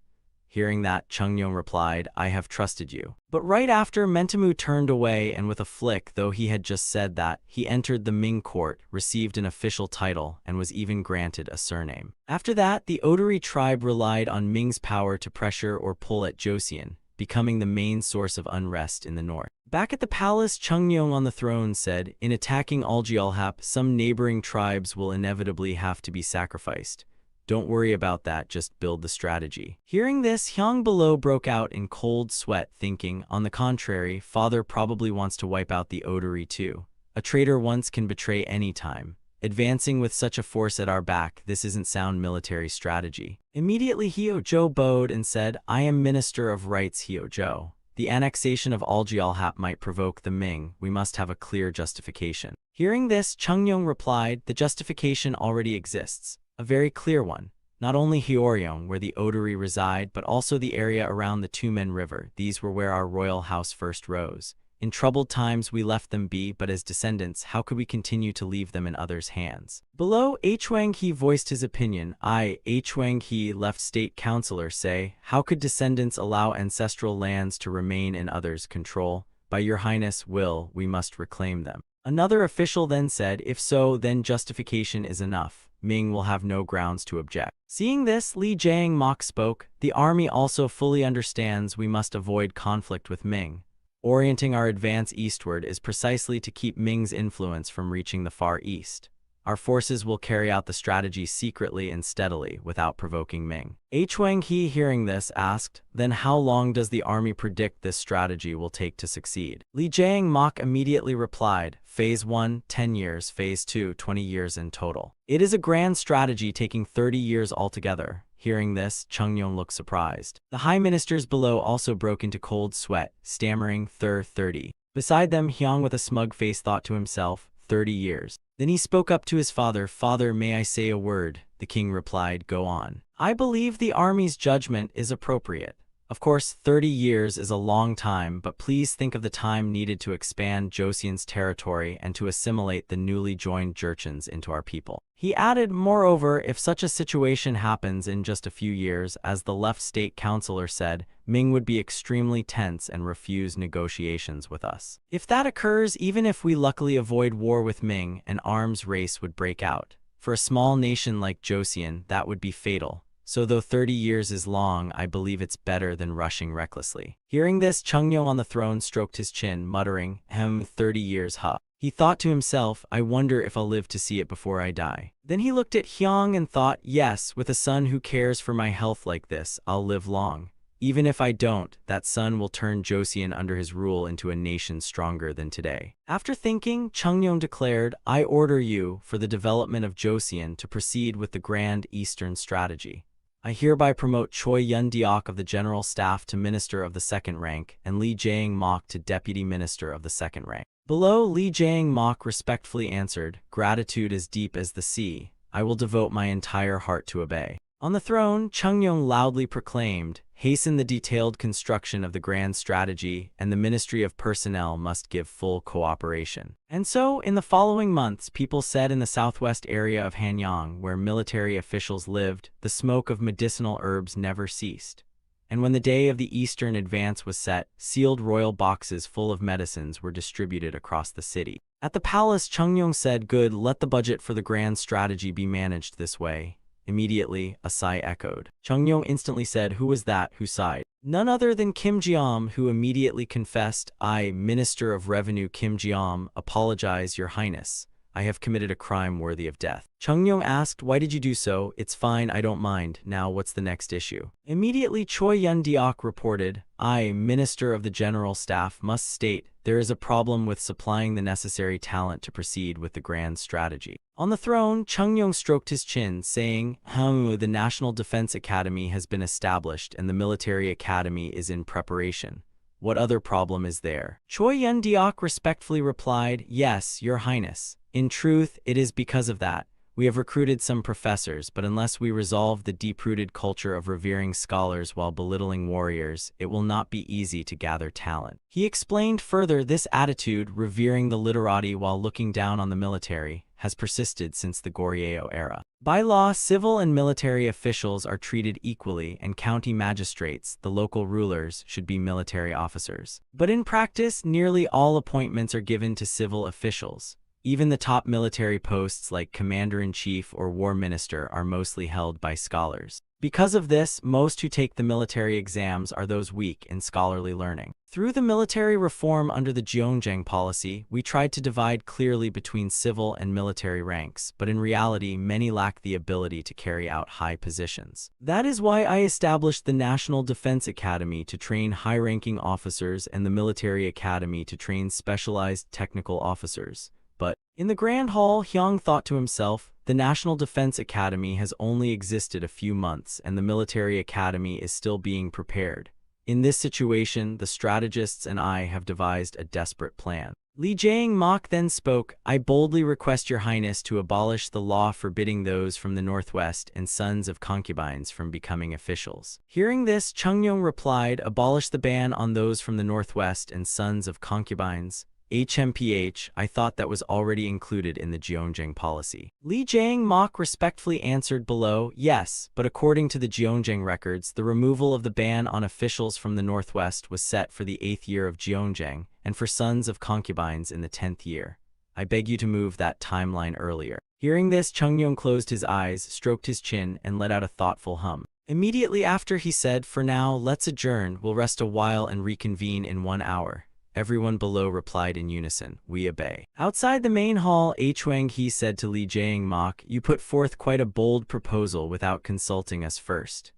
Hearing that, Chungnyo replied, 'I have trusted you.' But right after, Mentamu turned away and with a flick, though he had just said that, he entered the Ming court, received an official title, and was even granted a surname. After that, the Odori tribe relied on Ming's power to pressure or pull at Joseon, becoming the main source of unrest in the north. Back at the palace, Chungnyo on the throne said, "In attacking Aljeolhap, some neighboring tribes will inevitably have to be sacrificed. Don't worry about that, just build the strategy." Hearing this, Hyung below broke out in cold sweat, thinking, "On the contrary, father probably wants to wipe out the Odori too. A traitor once can betray any time. Advancing with such a force at our back, this isn't sound military strategy." Immediately Hyo-jo bowed and said, "I am Minister of Rights Hyo-jo. The annexation of Aljeolhap might provoke the Ming. We must have a clear justification." Hearing this, Chungnyo replied, "The justification already exists. A very clear one. Not only Hyeoryong, where the Odori reside, but also the area around the Tumen River. These were where our royal house first rose. In troubled times we left them be, but as descendants, how could we continue to leave them in others' hands?" Below, Hwang-hee voiced his opinion. Hwang-hee, left state councillor, say, "How could descendants allow ancestral lands to remain in others' control? By your highness' will, we must reclaim them." Another official then said, "If so, then justification is enough. Ming will have no grounds to object." Seeing this, Lee Jae-mok spoke, "The army also fully understands we must avoid conflict with Ming. Orienting our advance eastward is precisely to keep Ming's influence from reaching the Far East. Our forces will carry out the strategy secretly and steadily, without provoking Ming." Hwang-hee, hearing this, asked, "Then how long does the army predict this strategy will take to succeed?" Lee Jae-mok immediately replied, "Phase 1, 10 years, Phase 2, 20 years in total. It is a grand strategy taking 30 years altogether." Hearing this, Chungnyo looked surprised. The high ministers below also broke into cold sweat, stammering, 30. Beside them, Hyung with a smug face thought to himself, 30 years. Then he spoke up to his father, "Father, may I say a word?" The king replied, "Go on." "I believe the army's judgment is appropriate. Of course, 30 years is a long time, but please think of the time needed to expand Joseon's territory and to assimilate the newly joined Jurchens into our people." He added, moreover, if such a situation happens in just a few years, as the left state councillor said, Ming would be extremely tense and refuse negotiations with us. If that occurs, even if we luckily avoid war with Ming, an arms race would break out. For a small nation like Joseon, that would be fatal. So though 30 years is long, I believe it's better than rushing recklessly. Hearing this, Chungnyo on the throne stroked his chin, muttering, 30 years, huh? He thought to himself, I wonder if I'll live to see it before I die. Then he looked at Hyung and thought, yes, with a son who cares for my health like this, I'll live long. Even if I don't, that son will turn Joseon under his rule into a nation stronger than today. After thinking, Chungnyeon declared, I order you, for the development of Joseon, to proceed with the Grand Eastern Strategy. I hereby promote Choi Yun-deok of the General Staff to Minister of the Second Rank and Lee Jae-mok to Deputy Minister of the Second Rank. Below, Lee Jae-mok respectfully answered, gratitude as deep as the sea. I will devote my entire heart to obey. On the throne, Chungnyeon loudly proclaimed, hasten the detailed construction of the grand strategy, and the Ministry of Personnel must give full cooperation. And so, in the following months, people said in the southwest area of Hanyang, where military officials lived, the smoke of medicinal herbs never ceased. And when the day of the eastern advance was set, sealed royal boxes full of medicines were distributed across the city. At the palace, Chungnyeon said, good, let the budget for the grand strategy be managed this way. Immediately, a sigh echoed. Chungnyeon instantly said, who was that who sighed? None other than Kim Jeom, who immediately confessed, I, Minister of Revenue Kim Jeom, apologize, Your Highness. I have committed a crime worthy of death. Chungnyeon asked, why did you do so? It's fine, I don't mind. Now what's the next issue? Immediately Choi Yun-deok reported, I, Minister of the General Staff, must state, there is a problem with supplying the necessary talent to proceed with the grand strategy. On the throne, Chungnyeon stroked his chin, saying, the National Defense Academy has been established and the Military Academy is in preparation. What other problem is there? Choi Yun-deok respectfully replied, yes, Your Highness. In truth, it is because of that. We have recruited some professors, but unless we resolve the deep-rooted culture of revering scholars while belittling warriors, it will not be easy to gather talent. He explained further, this attitude, revering the literati while looking down on the military, has persisted since the Goryeo era. By law, civil and military officials are treated equally, and county magistrates, the local rulers, should be military officers. But in practice, nearly all appointments are given to civil officials. Even the top military posts like commander-in-chief or war minister are mostly held by scholars. Because of this, most who take the military exams are those weak in scholarly learning. Through the military reform under the Jeonjang policy, we tried to divide clearly between civil and military ranks, but in reality, many lack the ability to carry out high positions. That is why I established the National Defense Academy to train high-ranking officers and the Military Academy to train specialized technical officers. But, in the Grand Hall, Hyung thought to himself, the National Defense Academy has only existed a few months and the Military Academy is still being prepared. In this situation, the strategists and I have devised a desperate plan. Lee Jae-mok then spoke, I boldly request Your Highness to abolish the law forbidding those from the Northwest and sons of concubines from becoming officials. Hearing this, Chungnyeon replied, abolish the ban on those from the Northwest and sons of concubines. HMPH, I thought that was already included in the Jeonjang policy. Lee Jae-mok respectfully answered below, yes, but according to the Jeonjang records, the removal of the ban on officials from the Northwest was set for the 8th year of Jeonjang, and for sons of concubines in the 10th year. I beg you to move that timeline earlier. Hearing this, Chungnyeon closed his eyes, stroked his chin, and let out a thoughtful hum. Immediately after he said, for now, let's adjourn, we'll rest a while and reconvene in 1 hour. Everyone below replied in unison, we obey. Outside the main hall, Hwang-hee said to Lee Jae-mok, you put forth quite a bold proposal without consulting us first.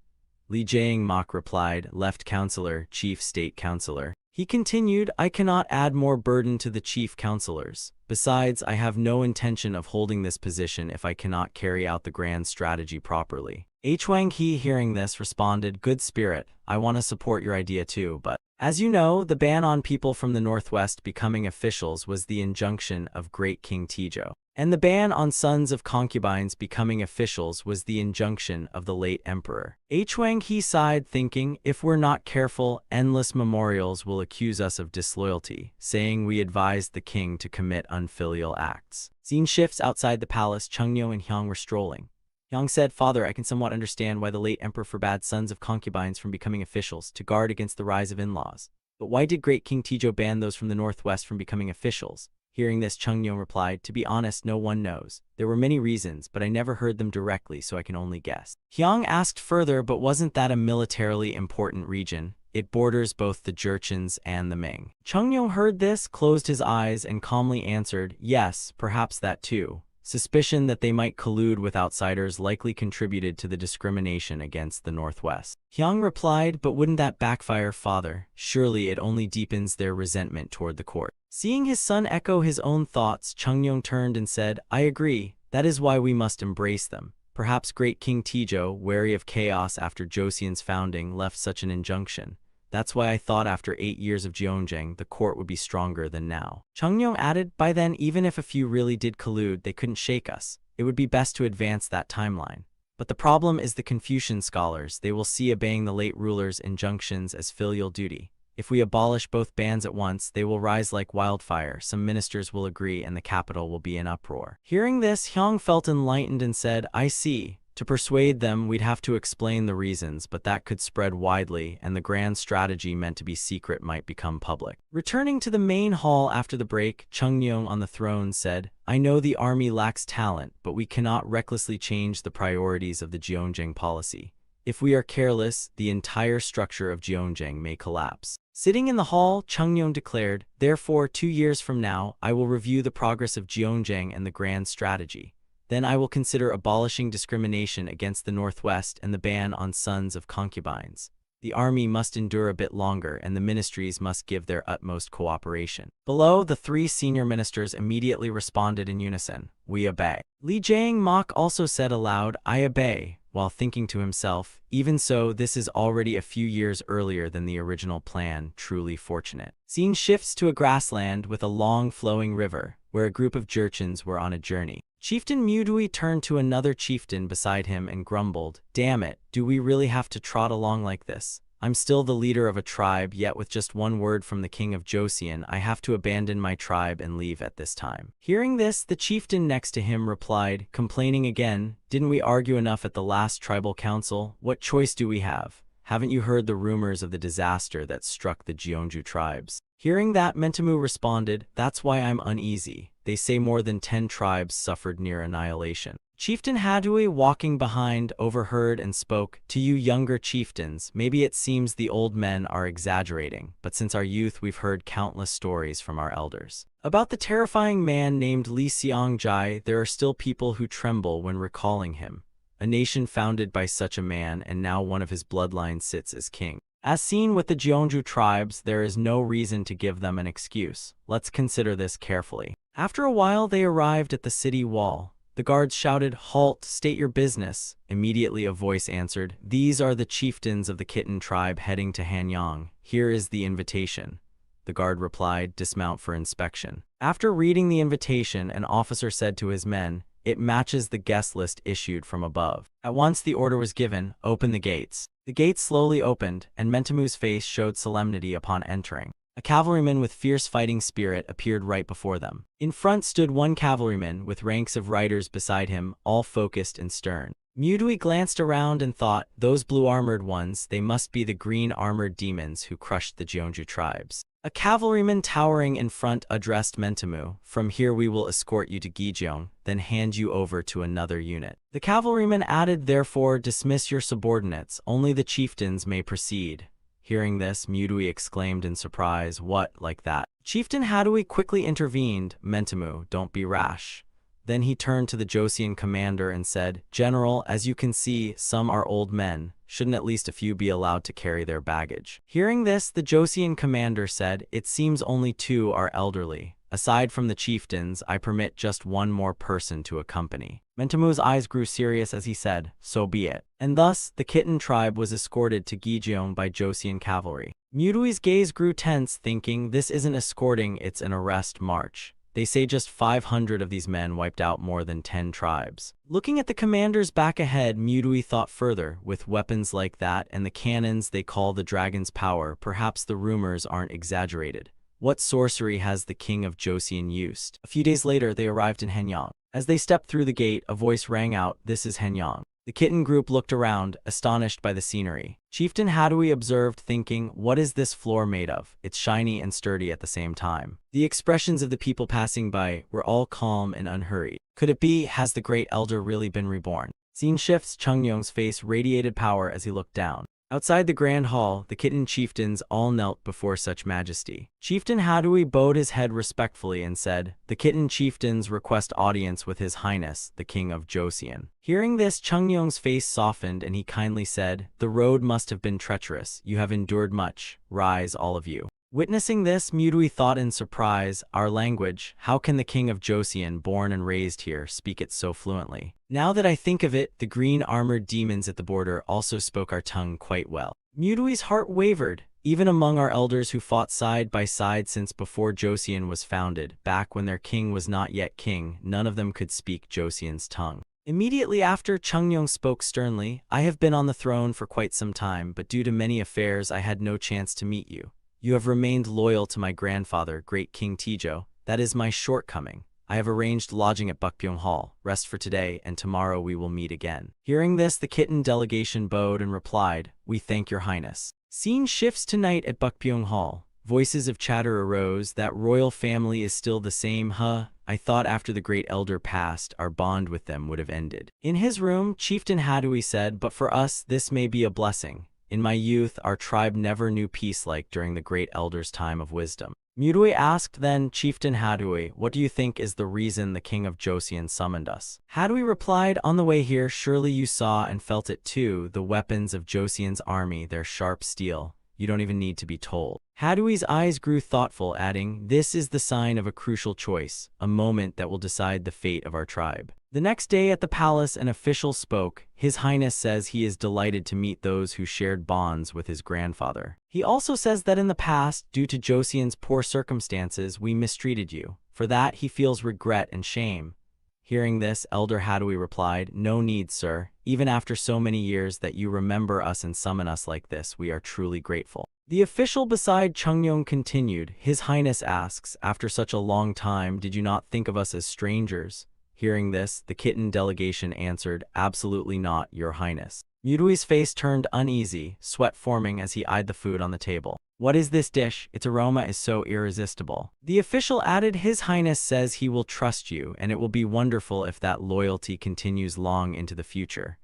Lee Jae-mok replied, Left Counselor, Chief State Counselor. He continued, I cannot add more burden to the chief counselors. Besides, I have no intention of holding this position if I cannot carry out the grand strategy properly. Hwang-hee, hearing this, responded, good spirit, I want to support your idea too, but as you know, the ban on people from the Northwest becoming officials was the injunction of Great King Taejo. And the ban on sons of concubines becoming officials was the injunction of the late emperor. Huang He sighed, thinking, if we're not careful, endless memorials will accuse us of disloyalty, saying we advised the king to commit unfilial acts. Scene shifts outside the palace. Chungnyo and Hyang were strolling. Hyang said, Father, I can somewhat understand why the late emperor forbade sons of concubines from becoming officials to guard against the rise of in-laws. But why did great King Tijo ban those from the northwest from becoming officials? Hearing this, Chungnyo replied, to be honest, no one knows. There were many reasons, but I never heard them directly, so I can only guess. Hyang asked further, but wasn't that a militarily important region? It borders both the Jurchens and the Ming. Chungnyo heard this, closed his eyes, and calmly answered, yes, perhaps that too. Suspicion that they might collude with outsiders likely contributed to the discrimination against the Northwest. Hyang replied, but wouldn't that backfire, Father? Surely it only deepens their resentment toward the court. Seeing his son echo his own thoughts, Chungnyo turned and said, I agree. That is why we must embrace them. Perhaps great King Tijo, wary of chaos after Joseon's founding, left such an injunction. That's why I thought after 8 years of Jeonjang, the court would be stronger than now. Chungnyo added, by then, even if a few really did collude, they couldn't shake us. It would be best to advance that timeline. But the problem is the Confucian scholars. They will see obeying the late ruler's injunctions as filial duty. If we abolish both bans at once, they will rise like wildfire. Some ministers will agree and the capital will be in uproar. Hearing this, Hyang felt enlightened and said, I see. To persuade them, we'd have to explain the reasons, but that could spread widely, and the grand strategy meant to be secret might become public. Returning to the main hall after the break, Chungnyo on the throne said, I know the army lacks talent, but we cannot recklessly change the priorities of the Jeonjang policy. If we are careless, the entire structure of Jeonjang may collapse. Sitting in the hall, Chungnyo declared, therefore 2 years from now, I will review the progress of Jeonjang and the grand strategy. Then I will consider abolishing discrimination against the Northwest and the ban on sons of concubines. The army must endure a bit longer and the ministries must give their utmost cooperation. Below, the 3 senior ministers immediately responded in unison, we obey. Li Jiang-mok also said aloud, I obey, while thinking to himself, even so, this is already a few years earlier than the original plan, truly fortunate. Scene shifts to a grassland with a long flowing river, where a group of Jurchens were on a journey. Chieftain Mudui turned to another chieftain beside him and grumbled, damn it, do we really have to trot along like this? I'm still the leader of a tribe, yet with just one word from the king of Joseon, I have to abandon my tribe and leave at this time. Hearing this, the chieftain next to him replied, complaining again, didn't we argue enough at the last tribal council? What choice do we have? Haven't you heard the rumors of the disaster that struck the Jeonju tribes? Hearing that, Mentamu responded, that's why I'm uneasy. They say more than 10 tribes suffered near annihilation. Chieftain Hadui, walking behind, overheard and spoke, to you younger chieftains, maybe it seems the old men are exaggerating, but since our youth we've heard countless stories from our elders. About the terrifying man named Li Xiangjai, there are still people who tremble when recalling him. A nation founded by such a man, and now one of his bloodline sits as king. As seen with the Jeonju tribes, there is no reason to give them an excuse. Let's consider this carefully. After a while they arrived at the city wall. The guards shouted, halt, state your business. Immediately a voice answered, these are the chieftains of the Kitten tribe heading to Hanyang. Here is the invitation. The guard replied, dismount for inspection. After reading the invitation, an officer said to his men, it matches the guest list issued from above. At once the order was given, open the gates. The gates slowly opened, and Mentamu's face showed solemnity upon entering. A cavalryman with fierce fighting spirit appeared right before them. In front stood one cavalryman with ranks of riders beside him, all focused and stern. Mudui glanced around and thought, those blue-armored ones, they must be the green-armored demons who crushed the Jeonju tribes. A cavalryman towering in front addressed Mentamu, from here we will escort you to Gijeong, then hand you over to another unit. The cavalryman added, therefore, dismiss your subordinates, only the chieftains may proceed. Hearing this, Mudui exclaimed in surprise, what, like that? Chieftain Hadui quickly intervened, Mentamu, don't be rash. Then he turned to the Joseon commander and said, General, as you can see, some are old men. Shouldn't at least a few be allowed to carry their baggage? Hearing this, the Joseon commander said, it seems only 2 are elderly. Aside from the chieftains, I permit just one more person to accompany. Mentamu's eyes grew serious as he said, so be it. And thus, the Kitten tribe was escorted to Gijeong by Joseon cavalry. Mudui's gaze grew tense, thinking, this isn't escorting, it's an arrest march. They say just 500 of these men wiped out more than 10 tribes. Looking at the commanders back ahead, Mudui thought further. With weapons like that and the cannons they call the dragon's power, perhaps the rumors aren't exaggerated. What sorcery has the king of Joseon used? A few days later, they arrived in Hanyang. As they stepped through the gate, a voice rang out, "This is Hanyang." The kitten group looked around, astonished by the scenery. Chieftain Hadui observed, thinking, what is this floor made of? It's shiny and sturdy at the same time. The expressions of the people passing by were all calm and unhurried. Could it be, has the great elder really been reborn? Scene shifts, Chungyong's face radiated power as he looked down. Outside the grand hall, the kitten chieftains all knelt before such majesty. Chieftain Hadui bowed his head respectfully and said, "The kitten chieftains request audience with His Highness, the King of Joseon." Hearing this, Chungyong's face softened and he kindly said, "The road must have been treacherous. You have endured much. Rise, all of you." Witnessing this, Mudui thought in surprise, our language, how can the king of Joseon, born and raised here, speak it so fluently? Now that I think of it, the green armored demons at the border also spoke our tongue quite well. Mudui's heart wavered. Even among our elders who fought side by side since before Joseon was founded, back when their king was not yet king, none of them could speak Joseon's tongue. Immediately after, Chungyong spoke sternly, "I have been on the throne for quite some time, but due to many affairs I had no chance to meet you. You have remained loyal to my grandfather, great King Tijo. That is my shortcoming. I have arranged lodging at Bukpyeong Hall. Rest for today, and tomorrow we will meet again." Hearing this, the kitten delegation bowed and replied, "We thank your highness." Scene shifts to night at Bukpyeong Hall. Voices of chatter arose. That royal family is still the same, huh? I thought after the great elder passed, our bond with them would have ended. In his room, Chieftain Hadui said, "But for us, this may be a blessing. In my youth, our tribe never knew peace like during the great elder's time of wisdom." Mudui asked then, "Chieftain Hadui, what do you think is the reason the king of Joseon summoned us?" Hadui replied, "On the way here, surely you saw and felt it too, the weapons of Joseon's army, their sharp steel. You don't even need to be told." Hadui's eyes grew thoughtful, adding, "This is the sign of a crucial choice, a moment that will decide the fate of our tribe." The next day at the palace, an official spoke. His Highness says he is delighted to meet those who shared bonds with his grandfather. He also says that in the past, due to Joseon's poor circumstances, we mistreated you. For that, he feels regret and shame. Hearing this, Elder Hadui replied, "No need, sir. Even after so many years that you remember us and summon us like this, we are truly grateful." The official beside Chungyong continued, "His Highness asks, after such a long time, did you not think of us as strangers?" Hearing this, the kitten delegation answered, "Absolutely not, your highness." Mudui's face turned uneasy, sweat forming as he eyed the food on the table. "What is this dish? Its aroma is so irresistible." The official added, "His Highness says he will trust you, and it will be wonderful if that loyalty continues long into the future."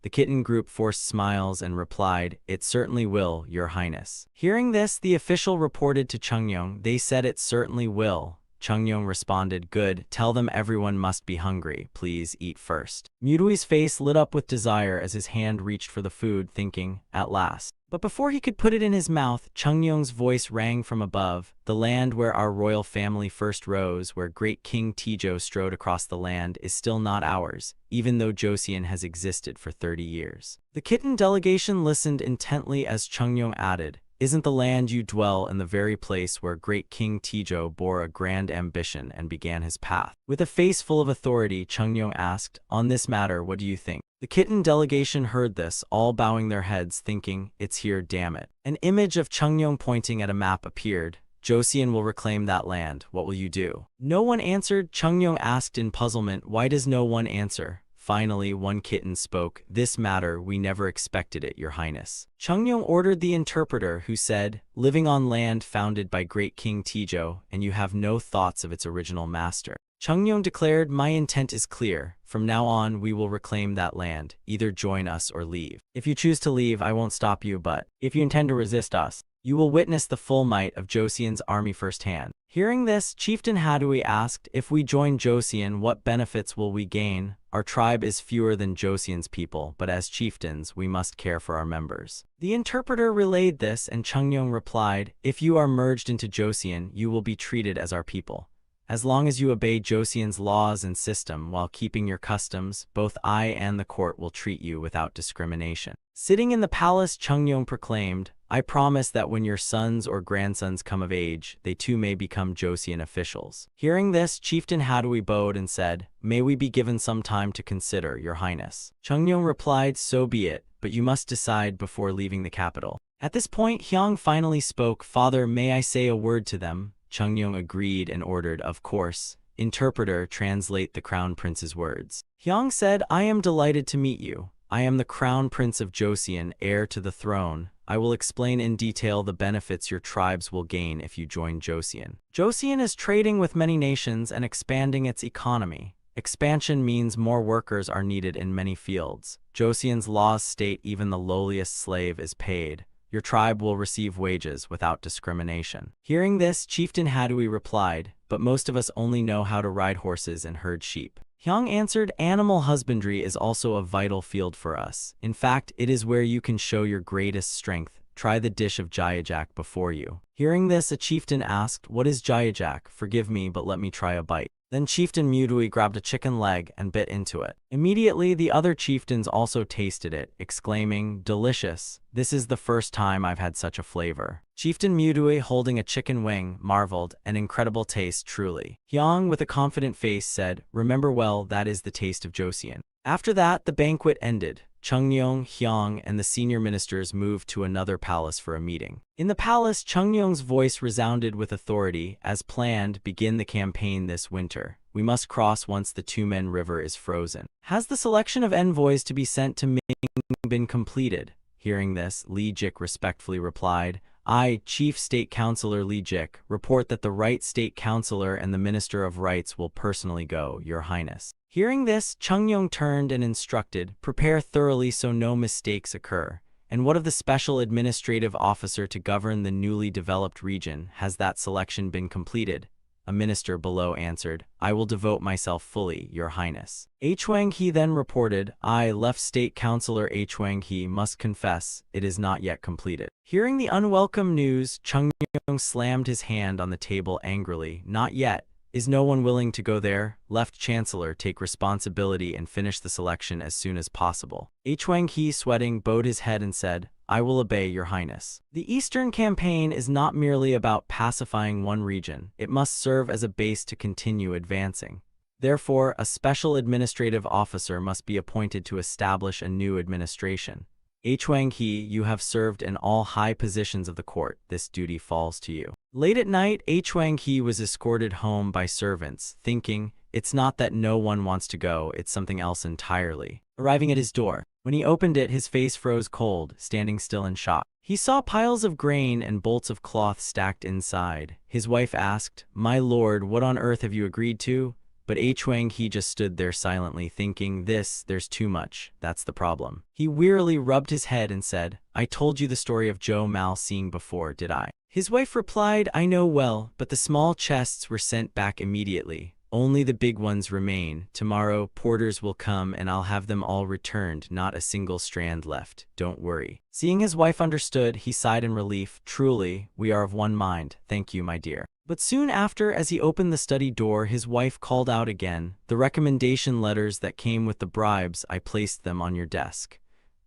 The kitten group forced smiles and replied, "It certainly will, your highness." Hearing this, the official reported to Chungyong, "They said it certainly will." Chungyong responded, "Good, tell them everyone must be hungry. Please eat first." Mudui's face lit up with desire as his hand reached for the food, thinking, "At last." But before he could put it in his mouth, Chungyong's voice rang from above. "The land where our royal family first rose, where great King Tijo strode across the land, is still not ours, even though Joseon has existed for 30 years. The kitten delegation listened intently as Chungyong added, "Isn't the land you dwell in the very place where great King Tijo bore a grand ambition and began his path?" With a face full of authority, Chungyong asked, "On this matter, what do you think?" The kitten delegation heard this, all bowing their heads, thinking, "It's here, damn it." An image of Chungyong pointing at a map appeared. "Joseon will reclaim that land. What will you do?" No one answered. Chungyong asked in puzzlement, "Why does no one answer?" Finally, one kitten spoke, "This matter, we never expected it, your highness." Chungyong ordered the interpreter, who said, "Living on land founded by great King Tijo, and you have no thoughts of its original master." Chungyong declared, "My intent is clear. From now on, we will reclaim that land. Either join us or leave. If you choose to leave, I won't stop you, but if you intend to resist us, you will witness the full might of Joseon's army firsthand." Hearing this, Chieftain Hadui asked, "If we join Joseon, what benefits will we gain? Our tribe is fewer than Joseon's people, but as chieftains, we must care for our members." The interpreter relayed this, and Chungyong replied, "If you are merged into Joseon, you will be treated as our people. As long as you obey Joseon's laws and system while keeping your customs, both I and the court will treat you without discrimination. Sitting in the palace, Chungnyeong proclaimed, I promise that when your sons or grandsons come of age, they too may become Joseon officials. Hearing this, Chieftain Hadui bowed and said, May we be given some time to consider, Your Highness. Chungnyeong replied, So be it, but you must decide before leaving the capital. At this point, Hyang finally spoke, Father, may I say a word to them? Chungnyeong agreed and ordered, Of course. Interpreter, translate the Crown Prince's words. Hyang said, I am delighted to meet you. I am the Crown Prince of Joseon, heir to the throne. I will explain in detail the benefits your tribes will gain if you join Joseon. Joseon is trading with many nations and expanding its economy. Expansion means more workers are needed in many fields. Joseon's laws state even the lowliest slave is paid. Your tribe will receive wages without discrimination. Hearing this, Chieftain Hadui replied, But most of us only know how to ride horses and herd sheep. Hyang answered, Animal husbandry is also a vital field for us. In fact, it is where you can show your greatest strength. Try the dish of jayajak before you. Hearing this, a chieftain asked, What is jayajak? Forgive me, but let me try a bite. Then Chieftain Mudui grabbed a chicken leg and bit into it. Immediately, the other chieftains also tasted it, exclaiming, Delicious. This is the first time I've had such a flavor. Chieftain Mudui, holding a chicken wing, marveled, An incredible taste, truly. Hyang, with a confident face, said, Remember well, that is the taste of Joseon. After that, the banquet ended. Chungnyeong, Hyang, and the senior ministers moved to another palace for a meeting. In the palace, Chungnyeong's voice resounded with authority. As planned, begin the campaign this winter. We must cross once the Tumen River is frozen. Has the selection of envoys to be sent to Ming been completed? Hearing this, Lee Jik respectfully replied, I, Chief State Councilor Lee Jik, report that the Right State Councilor and the Minister of Rights will personally go, Your Highness. Hearing this, Chungnyeong turned and instructed, Prepare thoroughly so no mistakes occur. And what of the special administrative officer to govern the newly developed region? Has that selection been completed? A minister below answered, I will devote myself fully, Your Highness. Hwang-hee then reported, I, Left State Councilor Hwang-hee, must confess, it is not yet completed. Hearing the unwelcome news, Chungnyeong slammed his hand on the table angrily, Not yet. Is no one willing to go there? Left Chancellor, take responsibility and finish the selection as soon as possible. Hwang-hee, sweating, bowed his head and said, I will obey, Your Highness. The Eastern Campaign is not merely about pacifying one region. It must serve as a base to continue advancing. Therefore, a special administrative officer must be appointed to establish a new administration. Hwang-hee, you have served in all high positions of the court. This duty falls to you. Late at night, Hwang-hee was escorted home by servants, thinking, It's not that no one wants to go, it's something else entirely. Arriving at his door, when he opened it, his face froze cold, standing still in shock. He saw piles of grain and bolts of cloth stacked inside. His wife asked, My lord, what on earth have you agreed to? But Hwang-hee just stood there silently, thinking, There's too much. That's the problem. He wearily rubbed his head and said, I told you the story of Joe Mal seeing before, did I? His wife replied, I know well, but the small chests were sent back immediately. Only the big ones remain. Tomorrow, porters will come and I'll have them all returned, not a single strand left. Don't worry. Seeing his wife understood, he sighed in relief. Truly, we are of one mind. Thank you, my dear. But soon after, as he opened the study door, his wife called out again, The recommendation letters that came with the bribes, I placed them on your desk.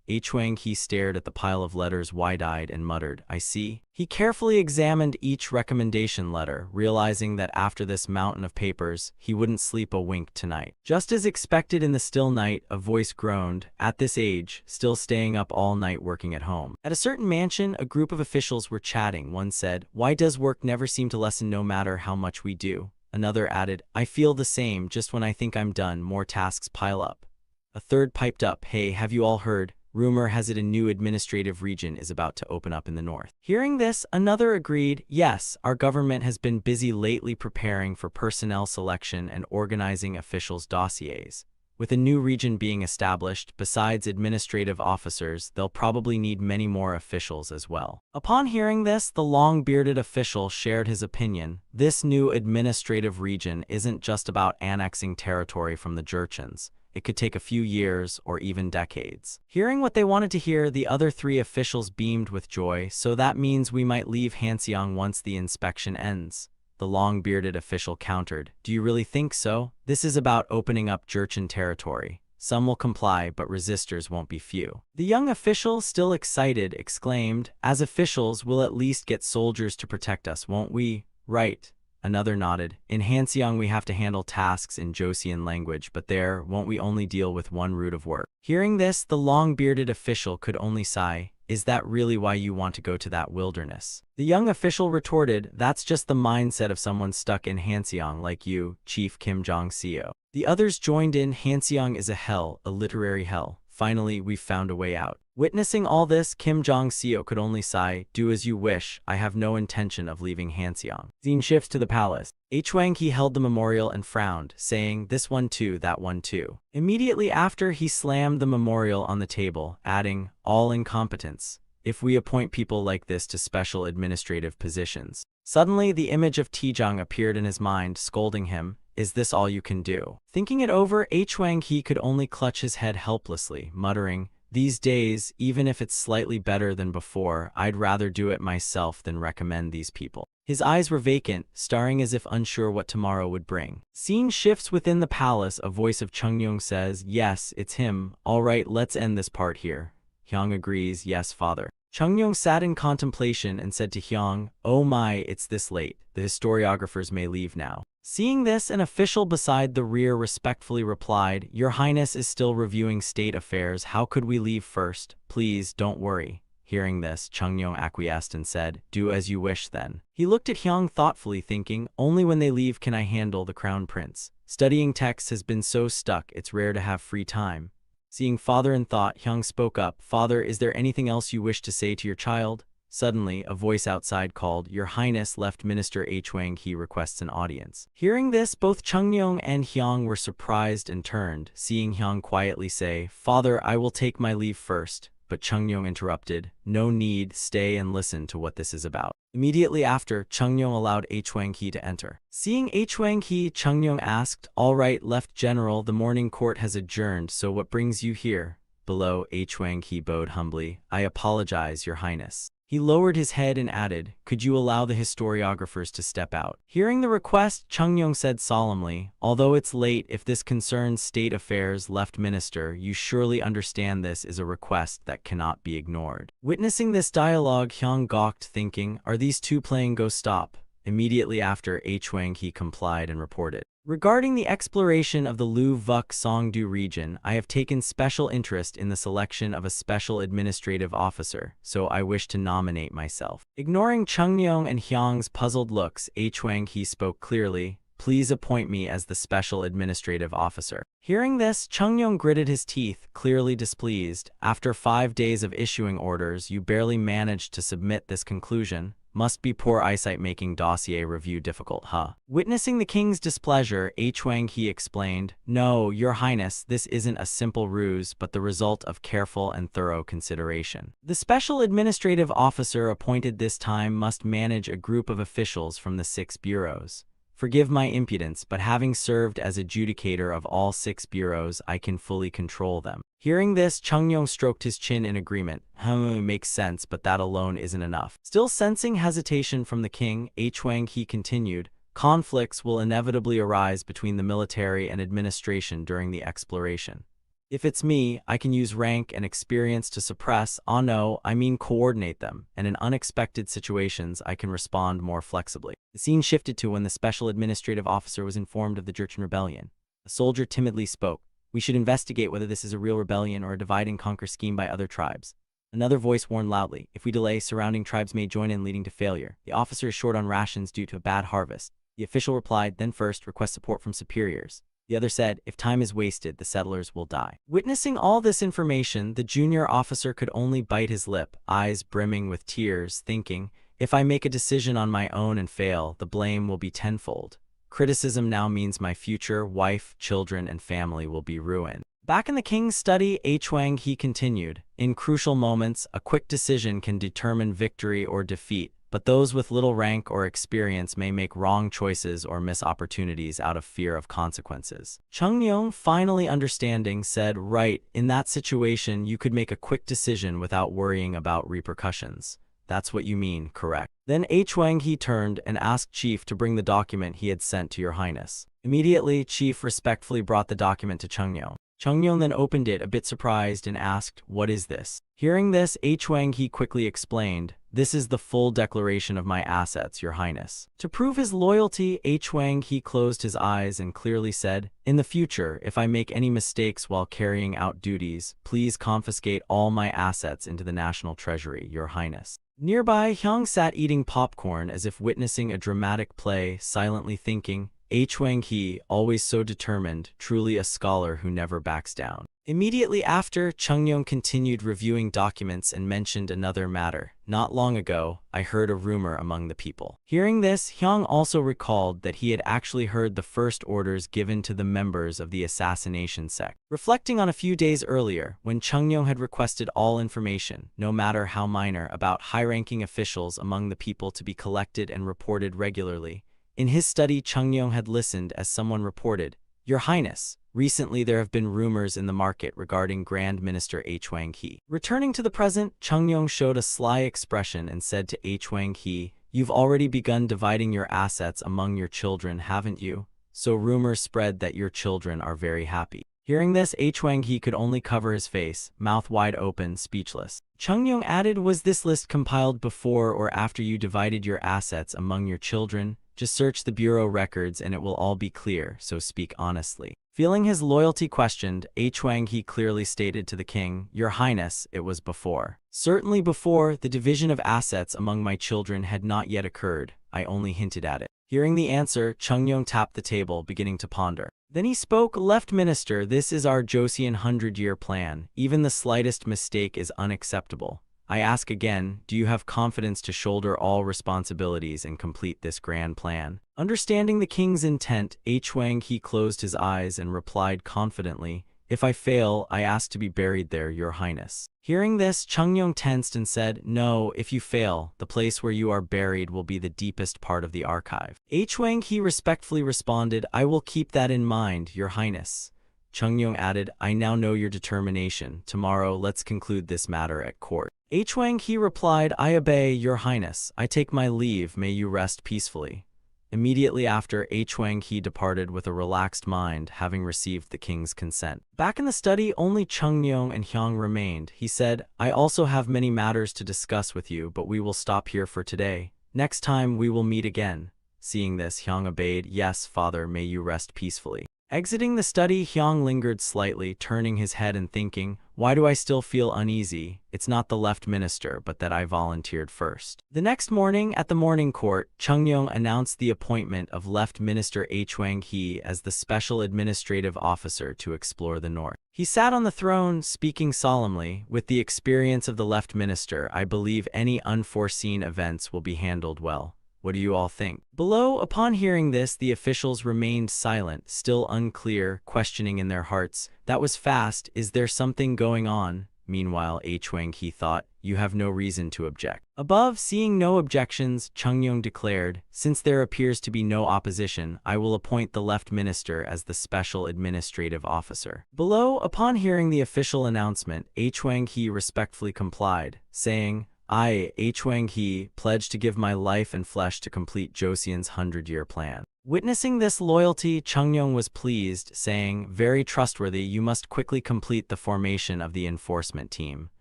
Hwang-hee stared at the pile of letters wide-eyed and muttered, I see. He carefully examined each recommendation letter, realizing that after this mountain of papers, he wouldn't sleep a wink tonight. Just as expected in the still night, a voice groaned, At this age, still staying up all night working at home. At a certain mansion, a group of officials were chatting. One said, Why does work never seem to lessen no matter how much we do? Another added, I feel the same, just when I think I'm done, more tasks pile up. A third piped up, Hey, have you all heard? Rumor has it a new administrative region is about to open up in the north. Hearing this, another agreed, Yes, our government has been busy lately preparing for personnel selection and organizing officials' dossiers. With a new region being established, besides administrative officers, they'll probably need many more officials as well. Upon hearing this, the long-bearded official shared his opinion. This new administrative region isn't just about annexing territory from the Jurchens. It could take a few years or even decades. Hearing what they wanted to hear, the other three officials beamed with joy, so that means we might leave Hanseong once the inspection ends. the long-bearded official countered. Do you really think so? This is about opening up Jurchen territory. Some will comply, but resistors won't be few. The young official, still excited, exclaimed, as officials, we'll at least get soldiers to protect us, won't we? Right. Another nodded. In Hanseong we have to handle tasks in Joseon language, but there, won't we only deal with one route of work? Hearing this, the long-bearded official could only sigh. Is that really why you want to go to that wilderness? The young official retorted, that's just the mindset of someone stuck in Hanseong like you, Chief Kim Jong-seo. The others joined in. Hanseong is a hell, a literary hell. Finally, we've found a way out. Witnessing all this, Kim Jong-seo could only sigh, do as you wish, I have no intention of leaving Hanseong. Scene shifts to the palace. Hwang-hee held the memorial and frowned, saying, this one too, that one too. Immediately after, he slammed the memorial on the table, adding, all incompetence. If we appoint people like this to special administrative positions. Suddenly, the image of Taejong appeared in his mind, scolding him, is this all you can do? Thinking it over, Hwang-hee could only clutch his head helplessly, muttering, these days, even if it's slightly better than before, I'd rather do it myself than recommend these people. His eyes were vacant, staring as if unsure what tomorrow would bring. Scene shifts within the palace. A voice of Chungyong says, yes, it's him. All right, let's end this part here. Hyung agrees, yes, father. Chungyong sat in contemplation and said to Hyung, oh my, it's this late. The historiographers may leave now. Seeing this, an official beside the rear respectfully replied, your highness is still reviewing state affairs. How could we leave first? Please, don't worry. Hearing this, Chungyong acquiesced and said, do as you wish then. He looked at Hyung thoughtfully, thinking, only when they leave can I handle the crown prince. Studying texts has been so stuck, it's rare to have free time. Seeing father in thought, Hyung spoke up, father, is there anything else you wish to say to your child? Suddenly, a voice outside called, your highness, left Minister Hwang-hee requests an audience. Hearing this, both Chungyong and Hyung were surprised and turned, seeing Hyung quietly say, father, I will take my leave first. But Chungyong interrupted, no need, stay and listen to what this is about. Immediately after, Chungyong allowed Hwang-hee to enter. Seeing Hwang-hee, Chungyong asked, all right, left general, the morning court has adjourned, so what brings you here? Below, Hwang-hee bowed humbly, I apologize, your highness. He lowered his head and added, could you allow the historiographers to step out? Hearing the request, Chungyong said solemnly, although it's late, if this concerns state affairs, left minister, you surely understand this is a request that cannot be ignored. Witnessing this dialogue, Hyung gawked, thinking, are these two playing go stop? Immediately after, Hwang-hee complied and reported. Regarding the exploration of the Lu-Vuk-Songdo region, I have taken special interest in the selection of a special administrative officer, so I wish to nominate myself. Ignoring Chungyong and Hyung's puzzled looks, Hwang-hee spoke clearly, please appoint me as the special administrative officer. Hearing this, Chungyong gritted his teeth, clearly displeased. After 5 days of issuing orders, you barely managed to submit this conclusion. Must be poor eyesight making dossier review difficult, huh? Witnessing the king's displeasure, Hwang-hee explained, no, your highness, this isn't a simple ruse but the result of careful and thorough consideration. The special administrative officer appointed this time must manage a group of officials from the 6 bureaus. Forgive my impudence, but having served as adjudicator of all 6 bureaus, I can fully control them. Hearing this, Chungyong stroked his chin in agreement. Makes sense, but that alone isn't enough. Still sensing hesitation from the king, Hwang-hee continued, conflicts will inevitably arise between the military and administration during the exploration. If it's me, I can use rank and experience to suppress, I mean coordinate them, and in unexpected situations I can respond more flexibly. The scene shifted to when the special administrative officer was informed of the Jurchen rebellion. A soldier timidly spoke, we should investigate whether this is a real rebellion or a divide-and-conquer scheme by other tribes. Another voice warned loudly, if we delay, surrounding tribes may join in, leading to failure. The officer is short on rations due to a bad harvest. The official replied, then first, request support from superiors. The other said, if time is wasted, the settlers will die. Witnessing all this information, the junior officer could only bite his lip, eyes brimming with tears, thinking, if I make a decision on my own and fail, the blame will be tenfold. Criticism now means my future wife, children, and family will be ruined. Back in the king's study, Hwang-hee continued, in crucial moments, a quick decision can determine victory or defeat. But those with little rank or experience may make wrong choices or miss opportunities out of fear of consequences. Chungyong, finally understanding, said, right, in that situation you could make a quick decision without worrying about repercussions. That's what you mean, correct? Then He turned and asked Chief to bring the document he had sent to your highness. Immediately, Chief respectfully brought the document to Chungyong. Chungyong then opened it a bit surprised and asked, "What is this?" Hearing this, He quickly explained, "This is the full declaration of my assets, your highness." To prove his loyalty, He closed his eyes and clearly said, "In the future, if I make any mistakes while carrying out duties, please confiscate all my assets into the national treasury, your highness." Nearby, Hyung sat eating popcorn as if witnessing a dramatic play, silently thinking, He, always so determined, truly a scholar who never backs down. Immediately after, Chungyong continued reviewing documents and mentioned another matter. "Not long ago, I heard a rumor among the people." Hearing this, Hyung also recalled that he had actually heard the first orders given to the members of the assassination sect. Reflecting on a few days earlier, when Chungyong had requested all information, no matter how minor, about high-ranking officials among the people to be collected and reported regularly, in his study, Chungyong had listened as someone reported, "Your Highness, recently there have been rumors in the market regarding Grand Minister He." Returning to the present, Chungyong showed a sly expression and said to He, "You've already begun dividing your assets among your children, haven't you? So rumors spread that your children are very happy." Hearing this, He could only cover his face, mouth wide open, speechless. Chungyong added, "Was this list compiled before or after you divided your assets among your children? Just search the bureau records and it will all be clear, so speak honestly." Feeling his loyalty questioned, He clearly stated to the king, "Your Highness, it was before. Certainly before, the division of assets among my children had not yet occurred, I only hinted at it." Hearing the answer, Chungyong tapped the table, beginning to ponder. Then he spoke, "Left Minister, this is our Joseon 100-year plan. Even the slightest mistake is unacceptable. I ask again, do you have confidence to shoulder all responsibilities and complete this grand plan?" Understanding the king's intent, He closed his eyes and replied confidently, "If I fail, I ask to be buried there, your highness." Hearing this, Chungyong tensed and said, "No, if you fail, the place where you are buried will be the deepest part of the archive." He respectfully responded, "I will keep that in mind, your highness." Chungyong added, "I now know your determination. Tomorrow, let's conclude this matter at court." He replied, "I obey, your highness. I take my leave, may you rest peacefully." Immediately after, He departed with a relaxed mind, having received the king's consent. Back in the study, only Chungyong and Hyung remained. He said, "I also have many matters to discuss with you, but we will stop here for today. Next time, we will meet again." Seeing this, Hyung obeyed, "Yes, father, may you rest peacefully." Exiting the study, Hyung lingered slightly, turning his head and thinking, "Why do I still feel uneasy? It's not the left minister, but that I volunteered first." The next morning, at the morning court, Chungyong announced the appointment of Left Minister He as the special administrative officer to explore the north. He sat on the throne, speaking solemnly, "With the experience of the left minister, I believe any unforeseen events will be handled well. What do you all think?" Below, upon hearing this, the officials remained silent, still unclear, questioning in their hearts, "That was fast, is there something going on?" Meanwhile, He thought, "You have no reason to object." Above, seeing no objections, Chungyong declared, "Since there appears to be no opposition, I will appoint the left minister as the special administrative officer." Below, upon hearing the official announcement, He respectfully complied, saying, "I, He, pledge to give my life and flesh to complete Joseon's 100-year plan." Witnessing this loyalty, Chungyong was pleased, saying, "Very trustworthy, you must quickly complete the formation of the enforcement team."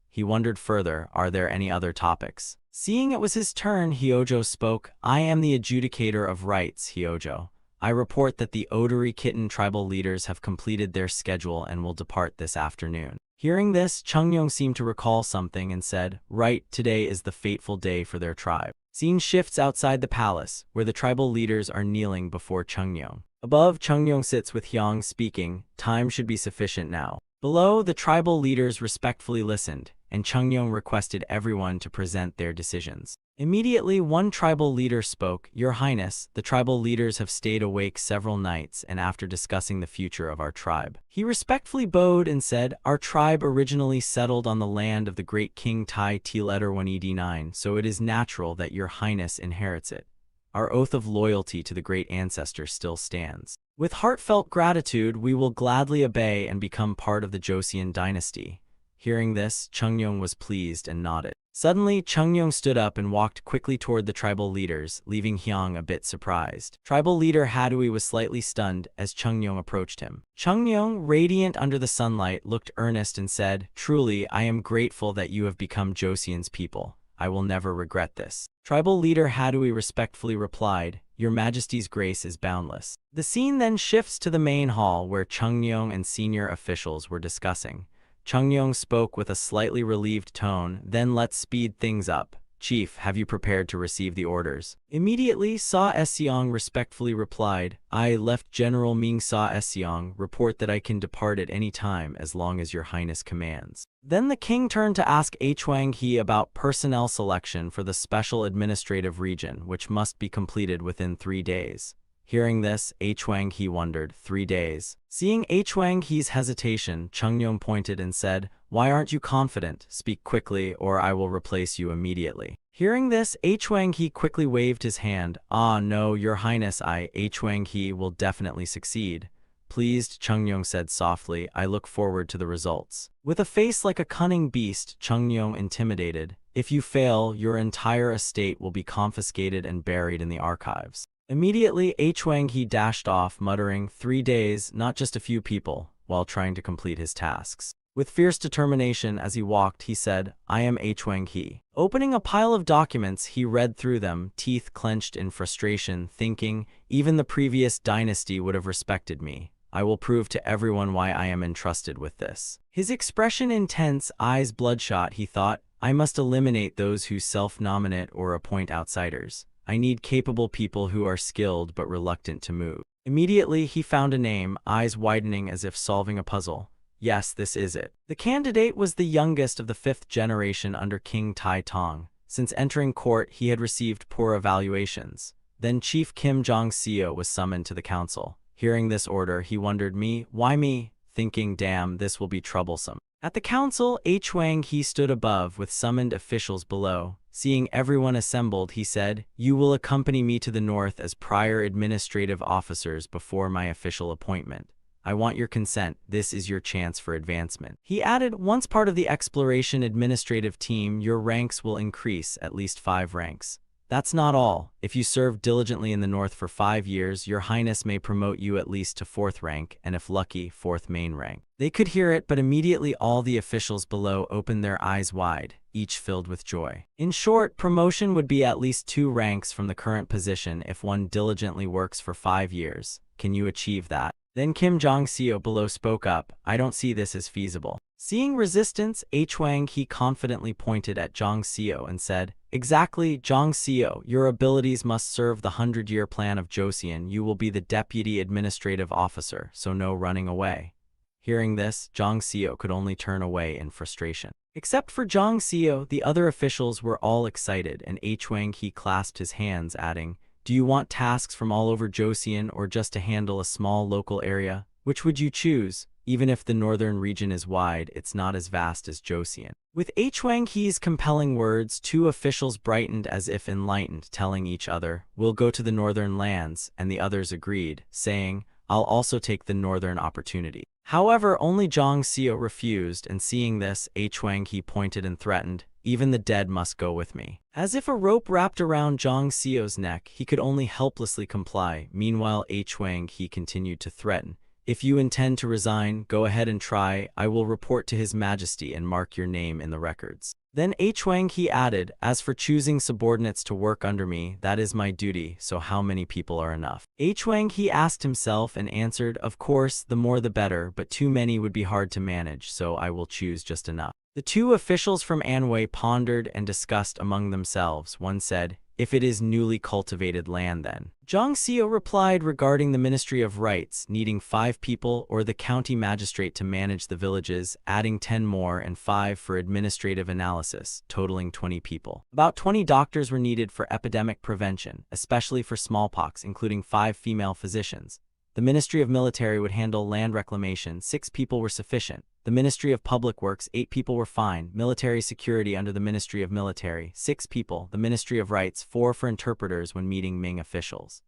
He wondered further, are there any other topics? Seeing it was his turn, Hyojo spoke, "I am the adjudicator of rights, Hyojo. I report that the Odori Kitten tribal leaders have completed their schedule and will depart this afternoon." Hearing this, Chungyong seemed to recall something and said, "Right, today is the fateful day for their tribe." Scene shifts outside the palace, where the tribal leaders are kneeling before Chungyong. Above, Chungyong sits with Hyung speaking, "Time should be sufficient now." Below, the tribal leaders respectfully listened, and Chungyong requested everyone to present their decisions. Immediately, one tribal leader spoke, "Your Highness, the tribal leaders have stayed awake several nights and after discussing the future of our tribe." He respectfully bowed and said, "Our tribe originally settled on the land of the great King Tai T-letter 189, so it is natural that Your Highness inherits it. Our oath of loyalty to the great ancestor still stands. With heartfelt gratitude, we will gladly obey and become part of the Joseon dynasty." Hearing this, Chungyong was pleased and nodded. Suddenly, Chungyong stood up and walked quickly toward the tribal leaders, leaving Hyang a bit surprised. Tribal leader Hadui was slightly stunned as Chungyong approached him. Chungyong, radiant under the sunlight, looked earnest and said, "Truly, I am grateful that you have become Joseon's people. I will never regret this." Tribal leader Hadui respectfully replied, "Your Majesty's grace is boundless." The scene then shifts to the main hall where Chungyong and senior officials were discussing. Chungyong spoke with a slightly relieved tone, "Then let's speed things up. Chief, have you prepared to receive the orders?" Immediately, Sa Seong respectfully replied, "I left General Ming Sa Seong, report that I can depart at any time as long as your highness commands." Then the king turned to ask Hwang He about personnel selection for the special administrative region, which must be completed within 3 days. Hearing this, Hwang He wondered, 3 days. Seeing Hwang He's hesitation, Chungyong pointed and said, "Why aren't you confident? Speak quickly, or I will replace you immediately." Hearing this, Hwang He quickly waved his hand. "Ah, no, your highness, Hwang He will definitely succeed." Pleased, Chungyong said softly, "I look forward to the results." With a face like a cunning beast, Chungyong intimidated, "If you fail, your entire estate will be confiscated and buried in the archives." Immediately, Hwang He dashed off, muttering, 3 days, not just a few people, while trying to complete his tasks. With fierce determination as he walked, he said, "I am Hwang He." Opening a pile of documents, he read through them, teeth clenched in frustration, thinking, "Even the previous dynasty would have respected me. I will prove to everyone why I am entrusted with this." His expression intense, eyes bloodshot, he thought, "I must eliminate those who self-nominate or appoint outsiders. I need capable people who are skilled but reluctant to move." Immediately, he found a name, eyes widening as if solving a puzzle. Yes, this is it. The candidate was the youngest of the 5th generation under King Tai Tong. Since entering court, he had received poor evaluations. Then Chief Kim Jong-seo was summoned to the council. Hearing this order, he wondered, "Me? Why me?" Thinking, "Damn, this will be troublesome." At the council, Hwang He stood above with summoned officials below. Seeing everyone assembled, he said, "You will accompany me to the north as prior administrative officers before my official appointment. I want your consent. This is your chance for advancement." He added, "Once part of the exploration administrative team, your ranks will increase at least 5 ranks. That's not all. If you serve diligently in the north for 5 years, your highness may promote you at least to 4th rank, and if lucky, 4th main rank." They could hear it, but immediately all the officials below opened their eyes wide, each filled with joy. In short, promotion would be at least 2 ranks from the current position if one diligently works for 5 years. Can you achieve that? Then Kim Jong-seo below spoke up, "I don't see this as feasible." Seeing resistance, Hwang He confidently pointed at Jong-seo and said, "Exactly, Jong-seo, your abilities must serve the 100-year plan of Joseon. You will be the deputy administrative officer, so no running away." Hearing this, Jong-seo could only turn away in frustration. Except for Jong-seo, the other officials were all excited, and Hwang He clasped his hands, adding, "Do you want tasks from all over Joseon or just to handle a small local area? Which would you choose? Even if the northern region is wide, it's not as vast as Joseon." With Hwang He's compelling words, 2 officials brightened as if enlightened, telling each other, "We'll go to the northern lands," and the others agreed, saying, "I'll also take the northern opportunity." However, only Jong-seo refused, and seeing this, Hwang He pointed and threatened, "Even the dead must go with me." As if a rope wrapped around Jong-seo's neck, he could only helplessly comply. Meanwhile, Hwang He continued to threaten, "If you intend to resign, go ahead and try. I will report to His Majesty and mark your name in the records." Then Hwang He added, "As for choosing subordinates to work under me, that is my duty, so how many people are enough?" Hwang He asked himself and answered, "Of course, the more the better, but too many would be hard to manage, so I will choose just enough." The 2 officials from Manhwa pondered and discussed among themselves. One said, "If it is newly cultivated land then." Jong-seo replied regarding the Ministry of Rights, needing 5 people or the county magistrate to manage the villages, adding 10 more and 5 for administrative analysis, totaling 20 people. About 20 doctors were needed for epidemic prevention, especially for smallpox, including 5 female physicians. The Ministry of Military would handle land reclamation, 6 people were sufficient. The Ministry of Public Works, 8 people were fine. Military security under the Ministry of Military, 6 people. The Ministry of Rights, 4 for interpreters when meeting Ming officials.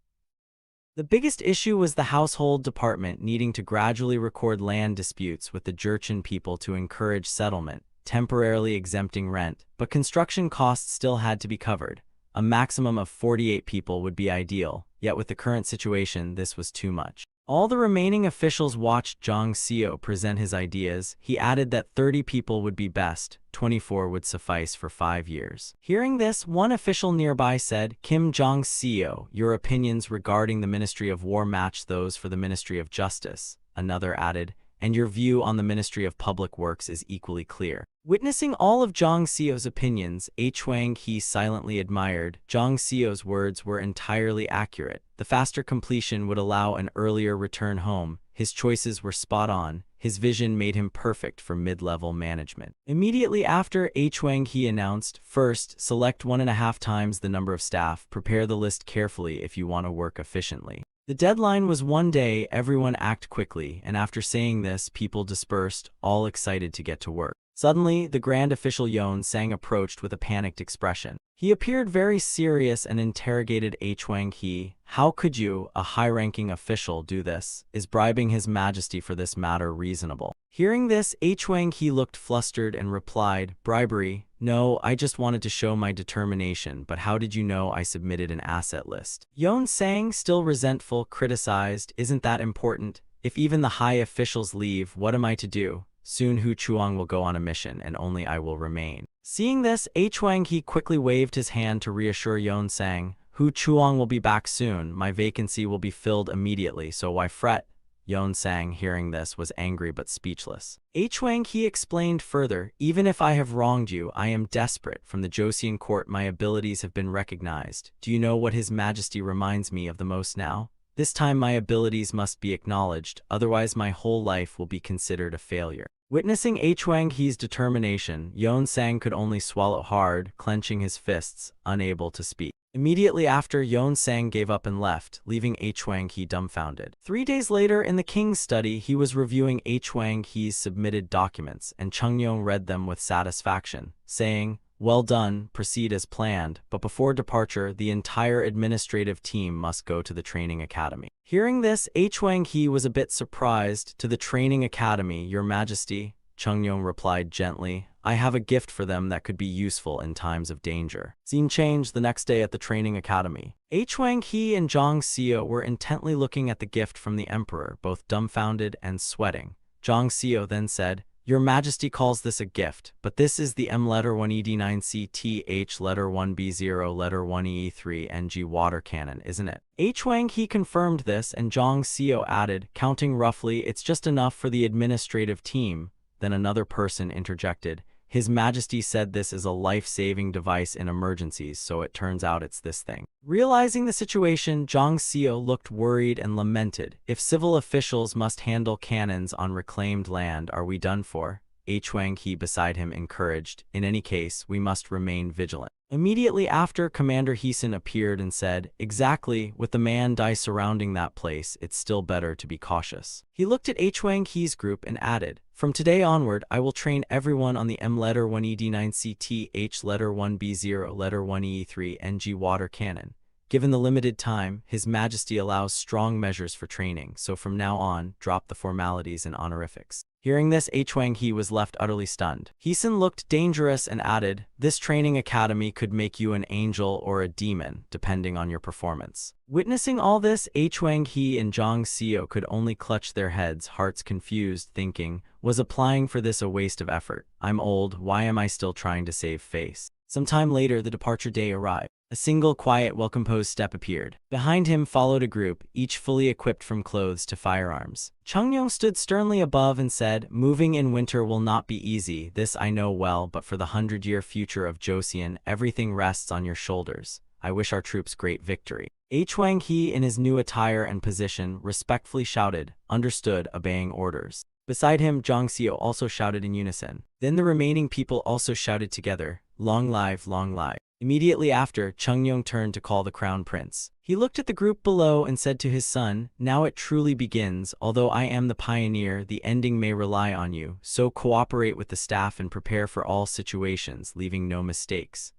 The biggest issue was the household department needing to gradually record land disputes with the Jurchen people to encourage settlement. temporarily exempting rent, but construction costs still had to be covered. A maximum of 48 people would be ideal, yet with the current situation, this was too much. All the remaining officials watched Jang Seo present his ideas. He added that 30 people would be best, 24 would suffice for 5 years. Hearing this, one official nearby said, Kim Jang Seo, your opinions regarding the Ministry of War match those for the Ministry of Justice. Another added, and your view on the Ministry of Public Works is equally clear. Witnessing all of Jang Seo's opinions, Hwang Hee silently admired. Jang Seo's words were entirely accurate. The faster completion would allow an earlier return home. His choices were spot on. His vision made him perfect for mid-level management. Immediately after, Hwang Hee announced, first, select 1.5 times the number of staff. Prepare the list carefully if you want to work efficiently. The deadline was 1 day. Everyone act quickly, and after saying this, people dispersed, all excited to get to work. Suddenly, the grand official Yeon Sang approached with a panicked expression. He appeared very serious and interrogated Hwang Hee. How could you, a high-ranking official, do this? Is bribing His Majesty for this matter reasonable? Hearing this, Hwang Hee looked flustered and replied, bribery? No, I just wanted to show my determination, but how did you know I submitted an asset list? Yeon Sang, still resentful, criticized, isn't that important? If even the high officials leave, what am I to do? Soon Hu Chuang will go on a mission, and only I will remain. Seeing this, Hwang Hee quickly waved his hand to reassure Yeon Sang. Hu Chuang will be back soon. My vacancy will be filled immediately, so why fret? Yeon Sang, hearing this, was angry but speechless. Hwang Hee explained further, even if I have wronged you, I am desperate. From the Joseon court, my abilities have been recognized. Do you know what His Majesty reminds me of the most now? This time my abilities must be acknowledged, otherwise my whole life will be considered a failure. Witnessing Hwang Hee's determination, Yeon Sang could only swallow hard, clenching his fists, unable to speak. Immediately after, Yeon Sang gave up and left, leaving Hwang Hee dumbfounded. 3 days later, in the king's study, he was reviewing Hwang Hee's submitted documents, and Chungyong read them with satisfaction, saying, well done, proceed as planned, but before departure, the entire administrative team must go to the training academy. Hearing this, Hwang Hee was a bit surprised. To the training academy, Your Majesty, Chungyong replied gently. I have a gift for them that could be useful in times of danger. Scene changed the next day at the training academy. Hwang Hee and Jang Seo were intently looking at the gift from the emperor, both dumbfounded and sweating. Jang Seo then said, Your Majesty calls this a gift, but this is the M letter 1ED9CTH letter 1B0 letter 1EE3NG water cannon, isn't it? Hwang Hee confirmed this, and Jang Seo added, counting roughly, it's just enough for the administrative team. Then another person interjected, His Majesty said this is a life-saving device in emergencies, so it turns out it's this thing. Realizing the situation, Jang Seo looked worried and lamented. If civil officials must handle cannons on reclaimed land, are we done for? Hwang Hee beside him encouraged, in any case, we must remain vigilant. Immediately after, Commander Heesun appeared and said, exactly, with the man die surrounding that place, it's still better to be cautious. He looked at Hwang Hee's group and added, from today onward, I will train everyone on the M letter 1ED9CTH letter 1B0 letter 1EE3NG water cannon. Given the limited time, His Majesty allows strong measures for training, so from now on, drop the formalities and honorifics. Hearing this, Hwang Hee was left utterly stunned. Heesun looked dangerous and added, this training academy could make you an angel or a demon, depending on your performance. Witnessing all this, Hwang Hee and Jang Seo could only clutch their heads, hearts confused, thinking, was applying for this a waste of effort? I'm old, why am I still trying to save face? Some time later, the departure day arrived. A single, quiet, well-composed step appeared. Behind him followed a group, each fully equipped from clothes to firearms. Chungyong stood sternly above and said, moving in winter will not be easy, this I know well, but for the 100-year future of Joseon, everything rests on your shoulders. I wish our troops great victory. Hwang Hee, in his new attire and position, respectfully shouted, understood, obeying orders. Beside him, Jang Seo also shouted in unison. Then the remaining people also shouted together, long live, long live. Immediately after, Chungyong turned to call the crown prince. He looked at the group below and said to his son, now it truly begins. Although I am the pioneer, the ending may rely on you, so cooperate with the staff and prepare for all situations, leaving no mistakes.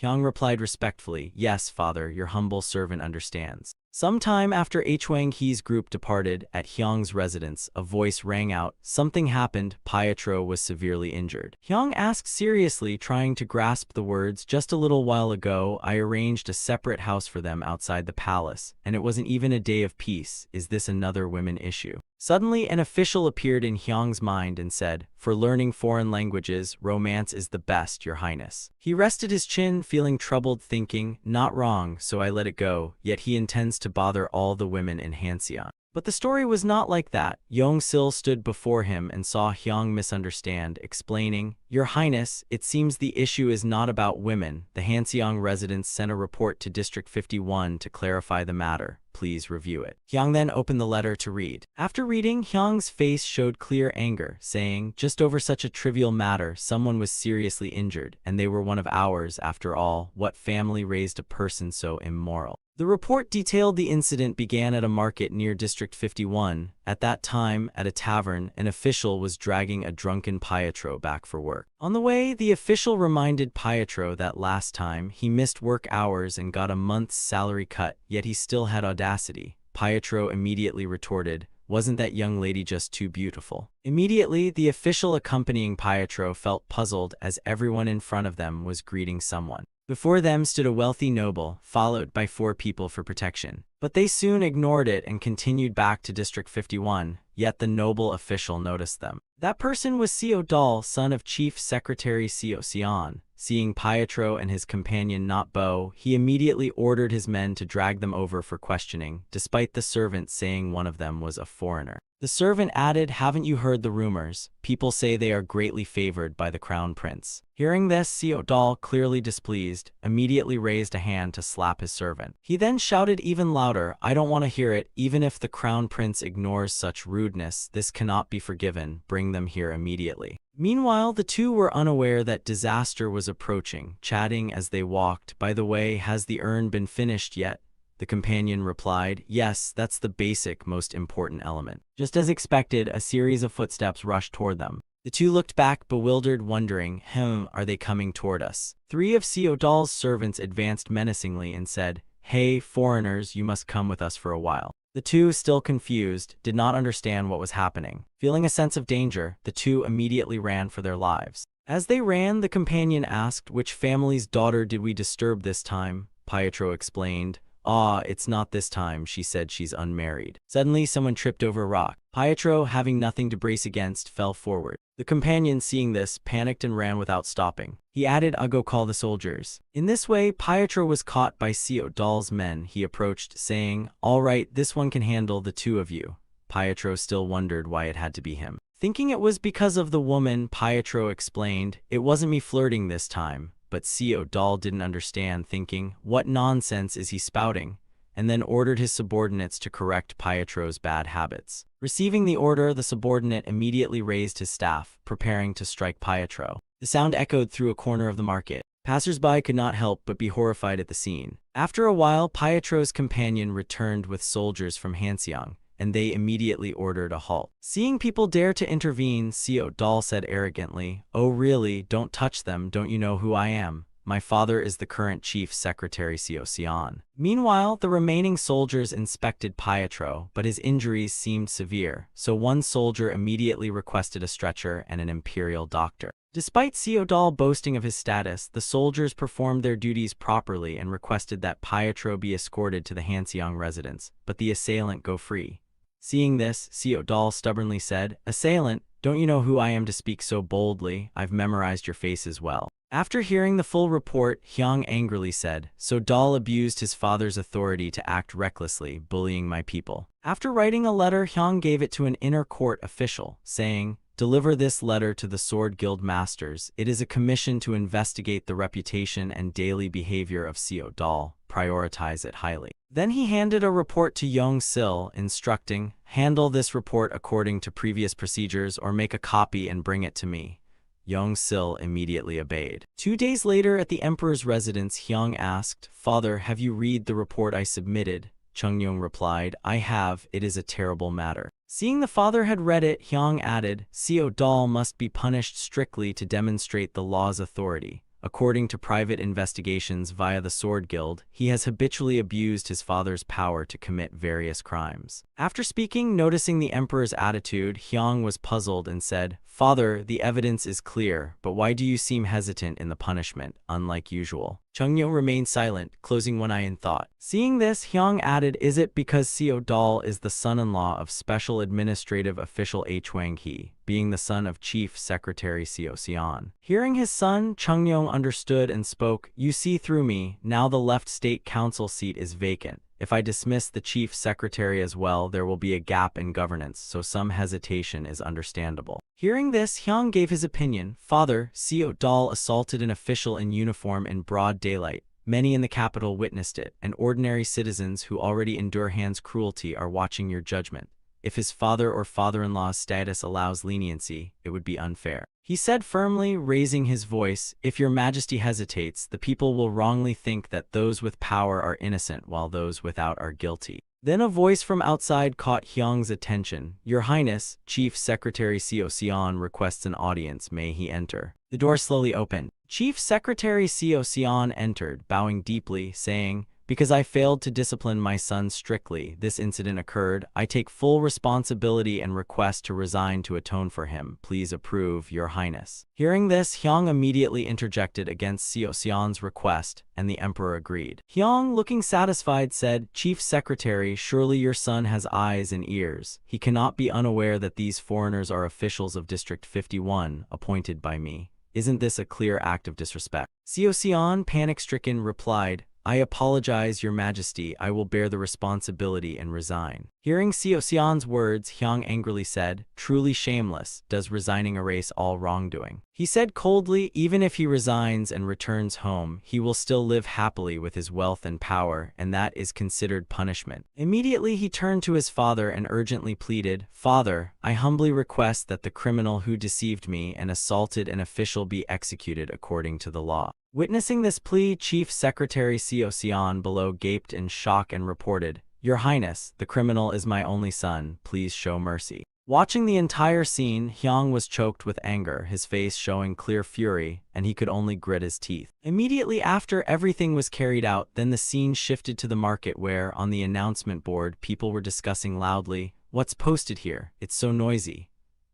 Hyung replied respectfully, yes, father, your humble servant understands. Sometime after Hwang Hee's group departed, at Hyung's residence, a voice rang out, "Something happened, Pietro was severely injured." Hyung asked seriously, trying to grasp the words, "Just a little while ago, I arranged a separate house for them outside the palace, and it wasn't even a day of peace. Is this another women issue?" Suddenly, an official appeared in Hyung's mind and said, "For learning foreign languages, romance is the best, Your Highness." He rested his chin, feeling troubled, thinking, "Not wrong, so I let it go, yet he intends to bother all the women in Hanseon." But the story was not like that. Yong-sil stood before him and saw Hyung misunderstand, explaining, "Your Highness, it seems the issue is not about women. The Hanseong residents sent a report to District 51 to clarify the matter. Please review it." Hyung then opened the letter to read. After reading, Hyung's face showed clear anger, saying, "Just over such a trivial matter, someone was seriously injured, and they were one of ours after all. What family raised a person so immoral?" The report detailed the incident began at a market near District 51. At that time, at a tavern, an official was dragging a drunken Pietro back for work. On the way, the official reminded Pietro that last time he missed work hours and got a month's salary cut, yet he still had audacity. Pietro immediately retorted, "Wasn't that young lady just too beautiful?" Immediately, the official accompanying Pietro felt puzzled as everyone in front of them was greeting someone. Before them stood a wealthy noble, followed by 4 people for protection. But they soon ignored it and continued back to District 51, yet the noble official noticed them. That person was Seo Dal, son of Chief Secretary Joseon. Seeing Pietro and his companion not bow, he immediately ordered his men to drag them over for questioning, despite the servant saying one of them was a foreigner. The servant added, "Haven't you heard the rumors? People say they are greatly favored by the crown prince." Hearing this, Seo Dal, clearly displeased, immediately raised a hand to slap his servant. He then shouted even louder, "I don't want to hear it. Even if the crown prince ignores such rudeness, this cannot be forgiven. Bring them here immediately." Meanwhile, the two were unaware that disaster was approaching, chatting as they walked. "By the way, has the urn been finished yet?" The companion replied, "Yes, that's the basic, most important element." Just as expected, a series of footsteps rushed toward them. The two looked back, bewildered, wondering, are they coming toward us? 3 of Seo Dal's servants advanced menacingly and said, "Hey, foreigners, you must come with us for a while." The two, still confused, did not understand what was happening. Feeling a sense of danger, the two immediately ran for their lives. As they ran, the companion asked, "Which family's daughter did we disturb this time?" Pietro explained, "Ah, it's not this time. She said she's unmarried." Suddenly, someone tripped over a rock. Pietro, having nothing to brace against, fell forward. The companion, seeing this, panicked and ran without stopping. He added, "I'll go call the soldiers." In this way, Pietro was caught by Seo Dal's men. He approached, saying, "All right, this one can handle the 2 of you." Pietro still wondered why it had to be him. Thinking it was because of the woman, Pietro explained, "It wasn't me flirting this time." But Seo Dal didn't understand, thinking, "What nonsense is he spouting?" and then ordered his subordinates to correct Pietro's bad habits. Receiving the order, the subordinate immediately raised his staff, preparing to strike Pietro. The sound echoed through a corner of the market. Passers-by could not help but be horrified at the scene. After a while, Pietro's companion returned with soldiers from Hanseong, and they immediately ordered a halt. Seeing people dare to intervene, Seo Dal said arrogantly, "Oh really, don't touch them. Don't you know who I am? My father is the current chief secretary Joseon." Meanwhile, the remaining soldiers inspected Pietro, but his injuries seemed severe, so one soldier immediately requested a stretcher and an imperial doctor. Despite Seo Dal boasting of his status, the soldiers performed their duties properly and requested that Pietro be escorted to the Hanseong residence, but the assailant go free. Seeing this, Seo Dal stubbornly said, "Assailant, don't you know who I am to speak so boldly? I've memorized your face as well." After hearing the full report, Hyung angrily said, "So Dal abused his father's authority to act recklessly, bullying my people." After writing a letter, Hyung gave it to an inner court official, saying, "Deliver this letter to the Sword Guild masters. It is a commission to investigate the reputation and daily behavior of Seo Dal. Prioritize it highly." Then he handed a report to Yong-sil, instructing, "Handle this report according to previous procedures or make a copy and bring it to me." Yong-sil immediately obeyed. 2 days later, at the emperor's residence, Hyung asked, "Father, have you read the report I submitted?" Chung-yong replied, "I have. It is a terrible matter." Seeing the father had read it, Hyung added, "Seo Dal must be punished strictly to demonstrate the law's authority. According to private investigations via the Sword Guild, he has habitually abused his father's power to commit various crimes. After speaking, noticing the emperor's attitude, Hyang was puzzled and said, "Father, the evidence is clear, but why do you seem hesitant in the punishment, unlike usual?" Chungnyo remained silent, closing one eye in thought. Seeing this, Hyang added, "Is it because Seo Dal is the son-in-law of Special Administrative Official Hwang Hee, being the son of Chief Secretary Joseon?" Hearing his son, Chungnyo understood and spoke, "You see through me, now the left state council seat is vacant. If I dismiss the chief secretary as well, there will be a gap in governance, so some hesitation is understandable." Hearing this, Hyang gave his opinion. "Father, Seo Dal assaulted an official in uniform in broad daylight. Many in the capital witnessed it, and ordinary citizens who already endure Han's cruelty are watching your judgment. If his father or father-in-law's status allows leniency, it would be unfair." He said firmly, raising his voice, "If your majesty hesitates, the people will wrongly think that those with power are innocent while those without are guilty." Then a voice from outside caught Hyang's attention. "Your Highness, Chief Secretary Joseon requests an audience. May he enter?" The door slowly opened. Chief Secretary Joseon entered, bowing deeply, saying, "Because I failed to discipline my son strictly, this incident occurred. I take full responsibility and request to resign to atone for him. Please approve, Your Highness." Hearing this, Hyang immediately interjected against Joseon's request, and the emperor agreed. Hyang, looking satisfied, said, "Chief Secretary, surely your son has eyes and ears. He cannot be unaware that these foreigners are officials of District 51, appointed by me. Isn't this a clear act of disrespect?" Joseon, panic-stricken, replied, "I apologize, Your Majesty. I will bear the responsibility and resign." Hearing Joseon's words, Hyang angrily said, "Truly shameless. Does resigning erase all wrongdoing?" He said coldly, "Even if he resigns and returns home, he will still live happily with his wealth and power, and that is considered punishment." Immediately he turned to his father and urgently pleaded, "Father, I humbly request that the criminal who deceived me and assaulted an official be executed according to the law." Witnessing this plea, Chief Secretary Joseon below gaped in shock and reported, "Your Highness, the criminal is my only son. Please show mercy." Watching the entire scene, Hyang was choked with anger, his face showing clear fury, and he could only grit his teeth. Immediately after everything was carried out, then the scene shifted to the market where, on the announcement board, people were discussing loudly, "What's posted here? It's so noisy."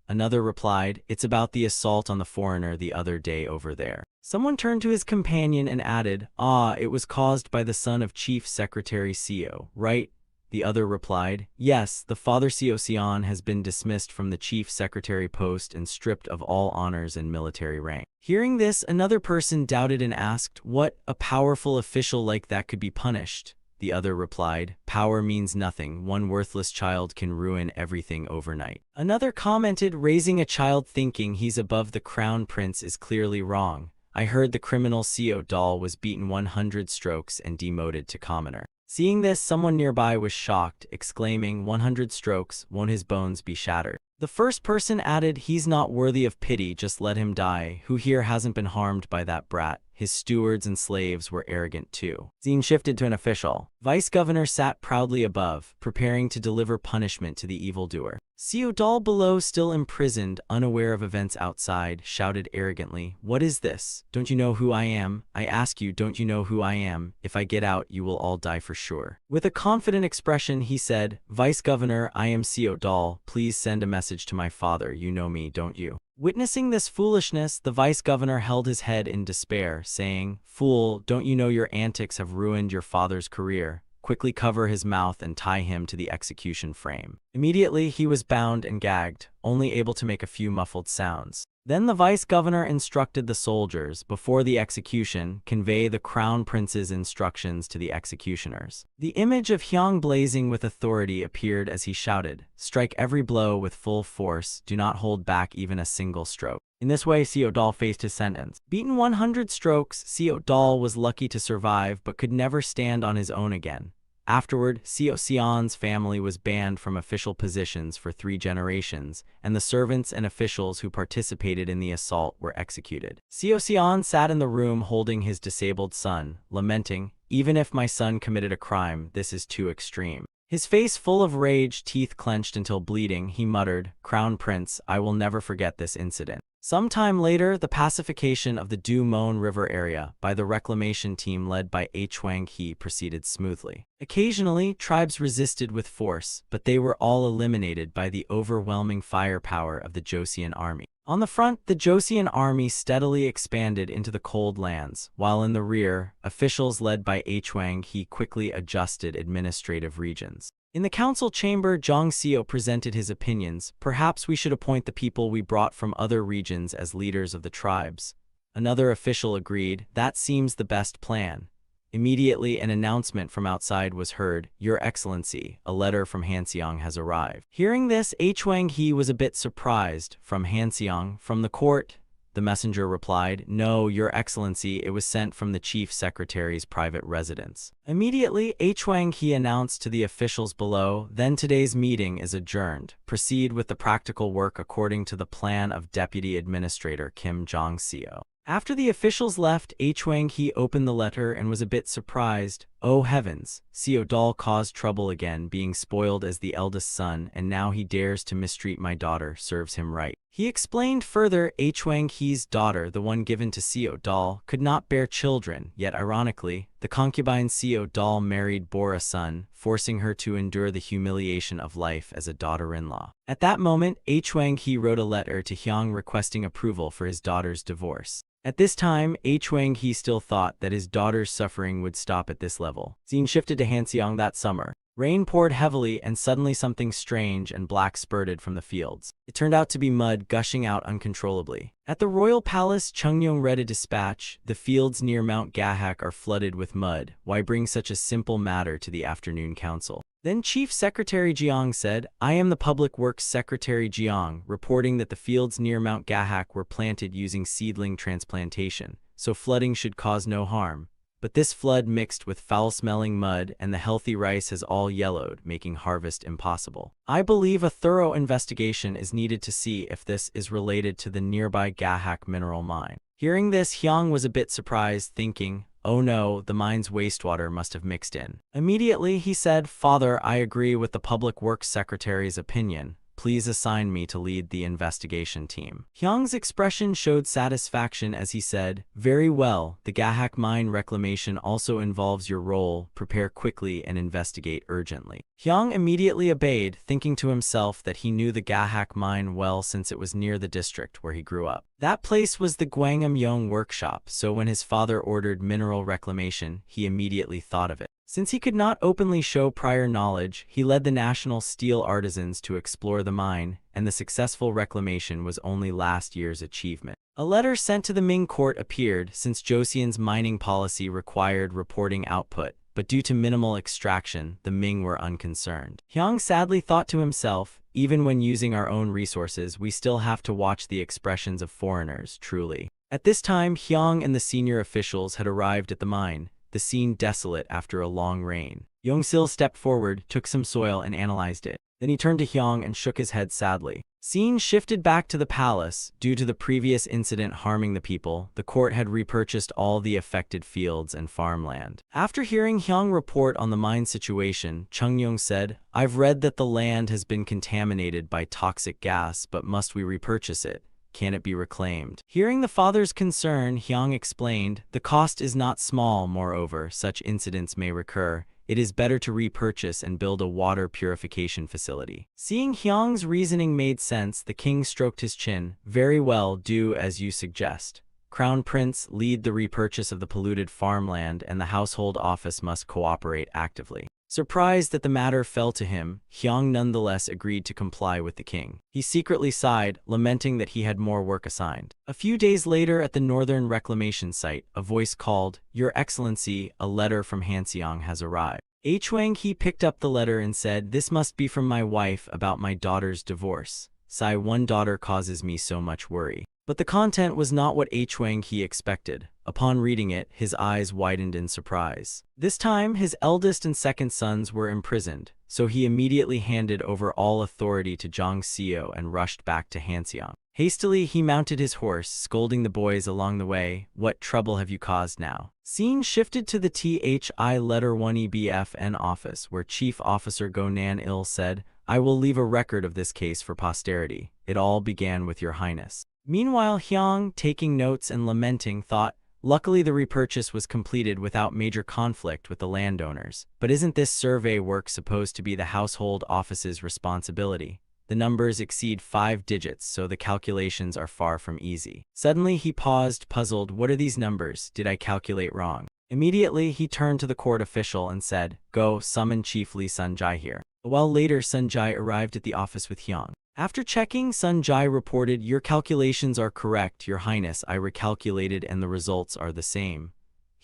Another replied, "It's about the assault on the foreigner the other day over there." Someone turned to his companion and added, "Ah, it was caused by the son of Chief Secretary Seo, right?" The other replied, "Yes, the father Joseon has been dismissed from the chief secretary post and stripped of all honors and military rank." Hearing this, another person doubted and asked, "What, a powerful official like that could be punished?" The other replied, "Power means nothing. One worthless child can ruin everything overnight." Another commented, "Raising a child thinking he's above the crown prince is clearly wrong. I heard the criminal Seo Dal was beaten 100 strokes and demoted to commoner." Seeing this, someone nearby was shocked, exclaiming, 100 strokes, won't his bones be shattered?" The first person added, "He's not worthy of pity, just let him die. Who here hasn't been harmed by that brat? His stewards and slaves were arrogant too." Scene shifted to an official. Vice Governor sat proudly above, preparing to deliver punishment to the evildoer. Seo Dal below, still imprisoned, unaware of events outside, shouted arrogantly, "What is this? Don't you know who I am? I ask you, don't you know who I am? If I get out, you will all die for sure." With a confident expression, he said, "Vice Governor, I am Seo Dal. Please send a message to my father. You know me, don't you?" Witnessing this foolishness, the vice governor held his head in despair, saying, "Fool, don't you know your antics have ruined your father's career? Quickly cover his mouth and tie him to the execution frame." Immediately, he was bound and gagged, only able to make a few muffled sounds. Then the vice governor instructed the soldiers, before the execution, convey the crown prince's instructions to the executioners. The image of Hyang blazing with authority appeared as he shouted, "Strike every blow with full force, do not hold back even a single stroke." In this way, Seo Dal faced his sentence. Beaten 100 strokes, Seo Dal was lucky to survive but could never stand on his own again. Afterward, Joseon's family was banned from official positions for 3 generations, and the servants and officials who participated in the assault were executed. Joseon sat in the room holding his disabled son, lamenting, "Even if my son committed a crime, this is too extreme." His face full of rage, teeth clenched until bleeding, he muttered, "Crown Prince, I will never forget this incident." Sometime later, the pacification of the Du-Mon River area by the reclamation team led by Hwang-hee proceeded smoothly. Occasionally, tribes resisted with force, but they were all eliminated by the overwhelming firepower of the Joseon army. On the front, the Joseon army steadily expanded into the cold lands, while in the rear, officials led by Hwang-hee quickly adjusted administrative regions. In the council chamber, Jang Seo presented his opinions. Perhaps we should appoint the people we brought from other regions as leaders of the tribes. Another official agreed, that seems the best plan. Immediately, an announcement from outside was heard, Your Excellency, a letter from Hanseong has arrived. Hearing this, Hwang-hee was a bit surprised. From Hanseong, from the court? The messenger replied, No, Your Excellency, it was sent from the Chief Secretary's private residence. Immediately, Hwang-hee announced to the officials below, Then today's meeting is adjourned. Proceed with the practical work according to the plan of Deputy Administrator Kim Jong-seo. After the officials left, Hwang-hee opened the letter and was a bit surprised. Oh heavens, Seo-dal caused trouble again, being spoiled as the eldest son, and now he dares to mistreat my daughter, serves him right. He explained further, Hwang-hee's daughter, the one given to Seo-dal, could not bear children, yet ironically, the concubine Seo-dal married Bora's son, forcing her to endure the humiliation of life as a daughter-in-law. At that moment, Hwang-hee wrote a letter to Hyung requesting approval for his daughter's divorce. At this time, Hwang-hee still thought that his daughter's suffering would stop at this level. Scene shifted to Hanseong that summer. Rain poured heavily and suddenly something strange and black spurted from the fields. It turned out to be mud gushing out uncontrollably. At the royal palace, Chungyong read a dispatch, The fields near Mount Gahak are flooded with mud. Why bring such a simple matter to the afternoon council? Then Chief Secretary Jeong said, I am the Public Works Secretary Jeong, reporting that the fields near Mount Gahak were planted using seedling transplantation, so flooding should cause no harm. But this flood mixed with foul-smelling mud and the healthy rice has all yellowed, making harvest impossible. I believe a thorough investigation is needed to see if this is related to the nearby Gahak mineral mine. Hearing this, Hyung was a bit surprised, thinking, Oh no, the mine's wastewater must have mixed in. Immediately, he said, Father, I agree with the Public Works Secretary's opinion. Please assign me to lead the investigation team. Hyung's expression showed satisfaction as he said, Very well, the Gahak mine reclamation also involves your role. Prepare quickly and investigate urgently. Hyung immediately obeyed, thinking to himself that he knew the Gahak mine well since it was near the district where he grew up. That place was the Gwangham-yong workshop, so when his father ordered mineral reclamation, he immediately thought of it. Since he could not openly show prior knowledge, he led the national steel artisans to explore the mine, and the successful reclamation was only last year's achievement. A letter sent to the Ming court appeared, since Joseon's mining policy required reporting output, but due to minimal extraction, the Ming were unconcerned. Hyung sadly thought to himself, even when using our own resources, we still have to watch the expressions of foreigners, truly. At this time, Hyung and the senior officials had arrived at the mine, the scene desolate after a long rain. Yong-sil stepped forward, took some soil and analyzed it. Then he turned to Hyung and shook his head sadly. Scene shifted back to the palace. Due to the previous incident harming the people, the court had repurchased all the affected fields and farmland. After hearing Hyung report on the mine situation, Chungyong said, I've read that the land has been contaminated by toxic gas, but must we repurchase it? Can it be reclaimed? Hearing the father's concern, Hyung explained, The cost is not small, moreover, such incidents may recur. It is better to repurchase and build a water purification facility. Seeing Hyung's reasoning made sense, the king stroked his chin. Very well, do as you suggest. Crown Prince, lead the repurchase of the polluted farmland, and the household office must cooperate actively. Surprised that the matter fell to him, Hyung nonetheless agreed to comply with the king. He secretly sighed, lamenting that he had more work assigned. A few days later at the northern reclamation site, a voice called, Your Excellency, a letter from Hanseong has arrived. Hwang-hee picked up the letter and said, This must be from my wife about my daughter's divorce. Sigh, one daughter causes me so much worry. But the content was not what Hwang-hee expected. Upon reading it, his eyes widened in surprise. This time, his eldest and second sons were imprisoned, so he immediately handed over all authority to Jang Seo and rushed back to Hanseong. Hastily, he mounted his horse, scolding the boys along the way, What trouble have you caused now? Scene shifted to the THI Letter 1 EBFN office, where Chief Officer Go Nan-il said, I will leave a record of this case for posterity. It all began with Your Highness. Meanwhile, Hyang, taking notes and lamenting, thought, luckily the repurchase was completed without major conflict with the landowners. But isn't this survey work supposed to be the household office's responsibility? The numbers exceed 5 digits, so the calculations are far from easy. Suddenly he paused, puzzled. What are these numbers? Did I calculate wrong? Immediately he turned to the court official and said, go, summon Chief Lee Sun-jae here. A while later, Sun-jae arrived at the office with Hyang. After checking, Sun-jae reported, your calculations are correct, Your Highness. I recalculated and the results are the same.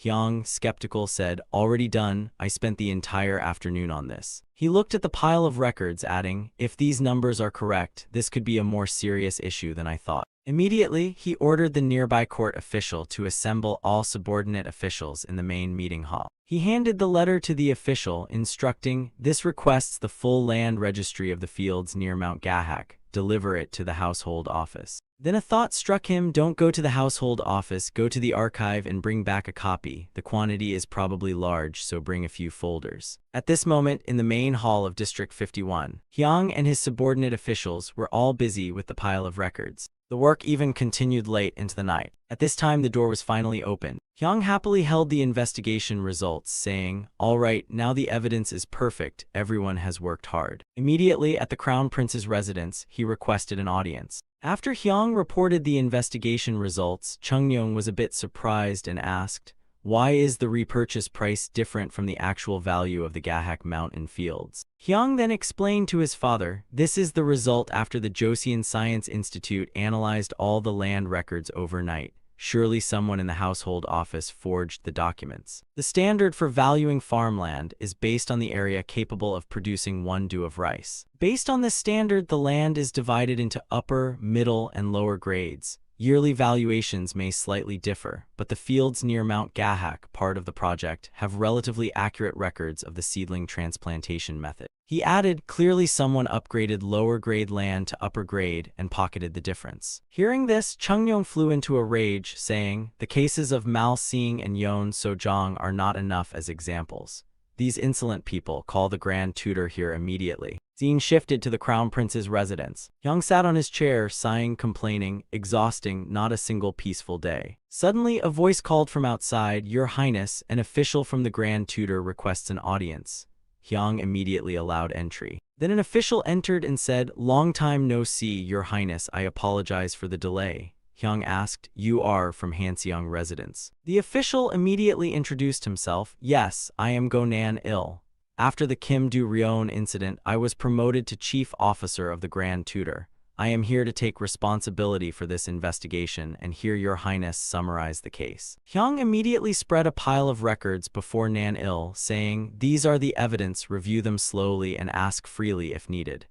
Hyang, skeptical, said, already done. I spent the entire afternoon on this. He looked at the pile of records, adding, if these numbers are correct, this could be a more serious issue than I thought. Immediately, he ordered the nearby court official to assemble all subordinate officials in the main meeting hall. He handed the letter to the official, instructing, this requests the full land registry of the fields near Mount Gahak. Deliver it to the household office. Then a thought struck him, don't go to the household office, go to the archive and bring back a copy. The quantity is probably large, so bring a few folders. At this moment, in the main hall of District 51, Hyang and his subordinate officials were all busy with the pile of records. The work even continued late into the night. At this time, the door was finally opened. Hyang happily held the investigation results, saying, all right, now the evidence is perfect. Everyone has worked hard. Immediately at the Crown Prince's residence, he requested an audience. After Hyang reported the investigation results, Chungnyeong was a bit surprised and asked, why is the repurchase price different from the actual value of the Gahak mountain fields? Hyang then explained to his father, this is the result after the Joseon Science Institute analyzed all the land records overnight. Surely someone in the household office forged the documents. The standard for valuing farmland is based on the area capable of producing 1 due of rice. Based on this standard, the land is divided into upper, middle, and lower grades. Yearly valuations may slightly differ, but the fields near Mount Gahak, part of the project, have relatively accurate records of the seedling transplantation method. He added, clearly someone upgraded lower grade land to upper grade and pocketed the difference. Hearing this, Chungnyeong flew into a rage, saying, the cases of Mal Seeng and Yeon Sojong are not enough as examples. These insolent people, call the Grand Tutor here immediately. Scene shifted to the Crown Prince's residence. Hyang sat on his chair, sighing, complaining, exhausting, not a single peaceful day. Suddenly, a voice called from outside, Your Highness, an official from the Grand Tutor requests an audience. Hyang immediately allowed entry. Then an official entered and said, long time no see, Your Highness, I apologize for the delay. Hyang asked, you are from Hanseong residence. The official immediately introduced himself, yes, I am Go Nan-il. After the Kim Do-ryeon incident, I was promoted to chief officer of the Grand Tutor. I am here to take responsibility for this investigation and hear Your Highness summarize the case. Hyang immediately spread a pile of records before Nan-il, saying, these are the evidence, review them slowly and ask freely if needed.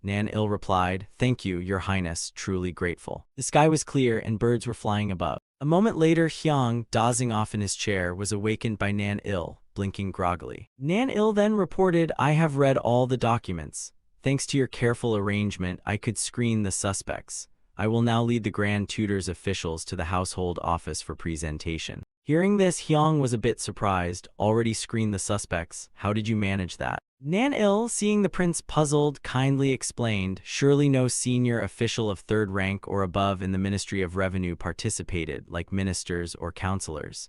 Nan-il replied, thank you, Your Highness, truly grateful. The sky was clear and birds were flying above. A moment later, Hyang, dozing off in his chair, was awakened by Nan-il, blinking groggily. Nan-il then reported, I have read all the documents. Thanks to your careful arrangement, I could screen the suspects. I will now lead the Grand Tutor's officials to the household office for presentation. Hearing this, Hyang was a bit surprised. Already screened the suspects? How did you manage that? Nan-il, seeing the prince puzzled, kindly explained, surely no senior official of 3rd rank or above in the Ministry of Revenue participated, like ministers or counselors.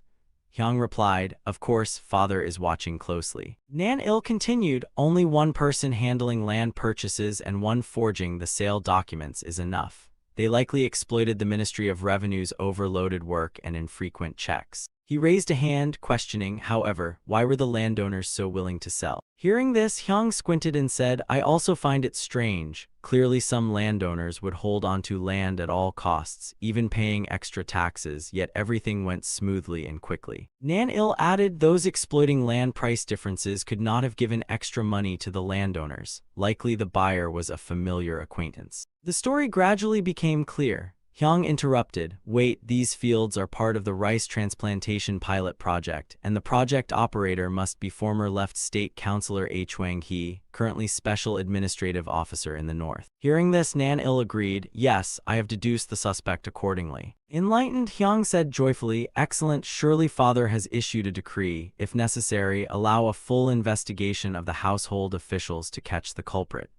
Hyang replied, of course, father is watching closely. Nan-il continued, only one person handling land purchases and one forging the sale documents is enough. They likely exploited the Ministry of Revenue's overloaded work and infrequent checks. He raised a hand, questioning, however, why were the landowners so willing to sell? Hearing this, Hyang squinted and said, I also find it strange. Clearly some landowners would hold onto land at all costs, even paying extra taxes, yet everything went smoothly and quickly. Nan-il added, those exploiting land price differences could not have given extra money to the landowners. Likely the buyer was a familiar acquaintance. The story gradually became clear. Hyang interrupted, wait, these fields are part of the rice transplantation pilot project, and the project operator must be former Left State Councilor Hwang-hee, currently Special Administrative Officer in the North. Hearing this, Nan-il agreed, yes, I have deduced the suspect accordingly. Enlightened, Hyang said joyfully, excellent, surely father has issued a decree, if necessary, allow a full investigation of the household officials to catch the culprit.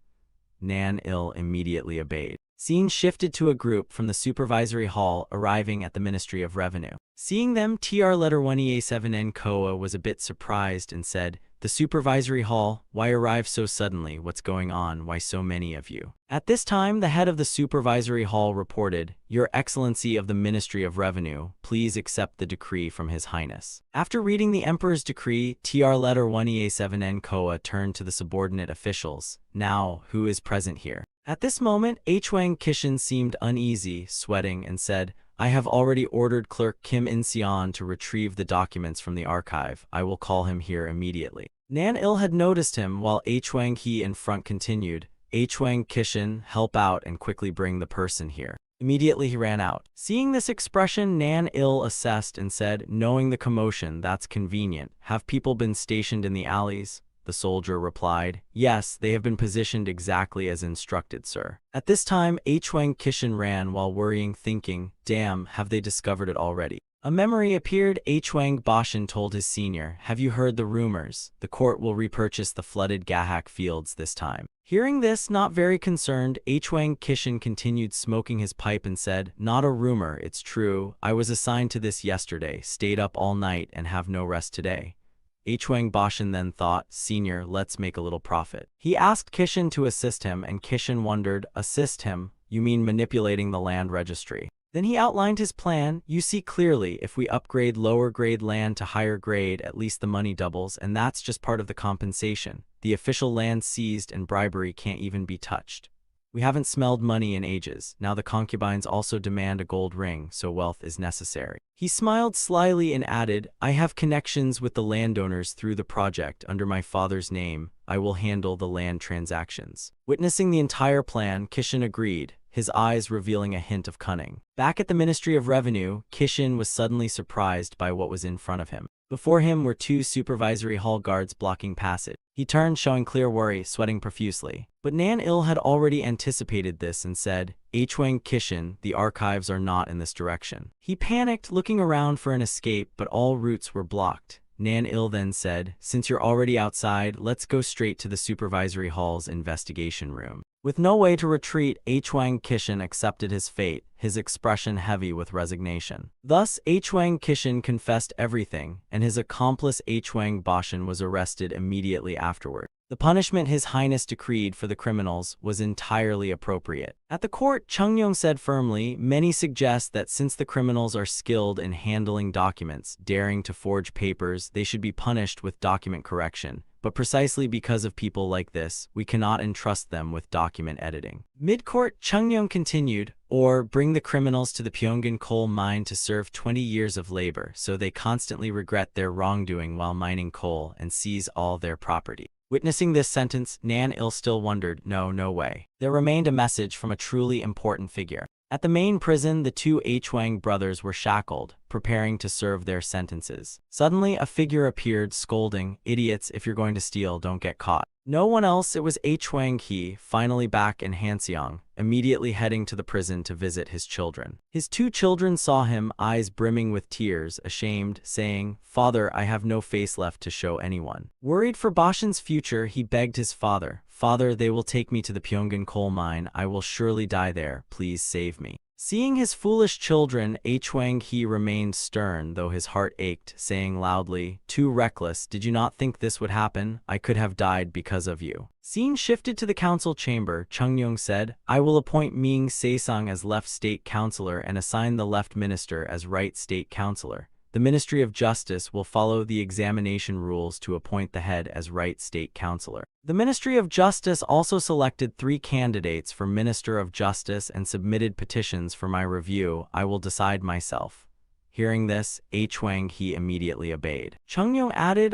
Nan-il immediately obeyed. Scene shifted to a group from the supervisory hall arriving at the Ministry of Revenue. Seeing them, TR letter 1EA7N Koa was a bit surprised and said, "The supervisory hall, why arrive so suddenly? What's going on? Why so many of you?" At this time, the head of the supervisory hall reported, "Your Excellency of the Ministry of Revenue, please accept the decree from His Highness." After reading the Emperor's decree, TR letter 1EA7N Koa turned to the subordinate officials. "Now, who is present here?" At this moment, Hwang Kishin seemed uneasy, sweating, and said, "I have already ordered Clerk Kim In-seon to retrieve the documents from the archive. I will call him here immediately." Nan-il had noticed him while Hwang Hee in front continued, "Hwang Kishin, help out and quickly bring the person here." Immediately he ran out. Seeing this expression, Nan-il assessed and said, "Knowing the commotion, that's convenient. Have people been stationed in the alleys?" The soldier replied, "Yes, they have been positioned exactly as instructed, sir." At this time, Hwang Kishin ran while worrying, thinking, "Damn, have they discovered it already?" A memory appeared. Hwang Boshin told his senior, "Have you heard the rumors? The court will repurchase the flooded Gahak fields this time." Hearing this, not very concerned, Hwang Kishin continued smoking his pipe and said, "Not a rumor, it's true. I was assigned to this yesterday, stayed up all night, and have no rest today." Hwang Boshin then thought, "Senior, let's make a little profit." He asked Kishin to assist him, and Kishin wondered, "Assist him? You mean manipulating the land registry?" Then he outlined his plan. "You see clearly, if we upgrade lower grade land to higher grade, at least the money doubles, and that's just part of the compensation. The official land seized and bribery can't even be touched. We haven't smelled money in ages. Now the concubines also demand a gold ring, so wealth is necessary." He smiled slyly and added, "I have connections with the landowners through the project under my father's name. I will handle the land transactions." Witnessing the entire plan, Kishin agreed, his eyes revealing a hint of cunning. Back at the Ministry of Revenue, Kishin was suddenly surprised by what was in front of him. Before him were two supervisory hall guards blocking passage. He turned, showing clear worry, sweating profusely. But Nan-il had already anticipated this and said, "Hwang Kishin, the archives are not in this direction." He panicked, looking around for an escape, but all routes were blocked. Nan-il then said, "Since you're already outside, let's go straight to the supervisory hall's investigation room." With no way to retreat, Hwang Kishin accepted his fate, his expression heavy with resignation. Thus, Hwang Kishin confessed everything, and his accomplice Hwang Boshin was arrested immediately afterward. The punishment His Highness decreed for the criminals was entirely appropriate. At the court, Chung-yong said firmly, "Many suggest that since the criminals are skilled in handling documents, daring to forge papers, they should be punished with document correction. But precisely because of people like this, we cannot entrust them with document editing." Mid-court, Chung-yong continued, "Or bring the criminals to the Pyongan coal mine to serve 20 years of labor, so they constantly regret their wrongdoing while mining coal and seize all their property." Witnessing this sentence, Nan-il still wondered, no way. There remained a message from a truly important figure. At the main prison, the two Hwang brothers were shackled, preparing to serve their sentences. Suddenly, a figure appeared, scolding, "Idiots, if you're going to steal, don't get caught." No one else, it was Hwang Hee, finally back in Hanseong, immediately heading to the prison to visit his children. His two children saw him, eyes brimming with tears, ashamed, saying, "Father, I have no face left to show anyone." Worried for Boshin's future, he begged his father, "Father, they will take me to the Pyongan coal mine. I will surely die there. Please save me." Seeing his foolish children, Hwang Hee remained stern, though his heart ached, saying loudly, "Too reckless, did you not think this would happen? I could have died because of you." Scene shifted to the council chamber. Chung-yong said, "I will appoint Ming Se-sang as left state councilor and assign the left minister as right state councilor. The Ministry of Justice will follow the examination rules to appoint the head as right state councilor." The Ministry of Justice also selected 3 candidates for Minister of Justice and submitted petitions for my review. "I will decide myself." Hearing this, Hwang Hee immediately obeyed. Chung-yong added,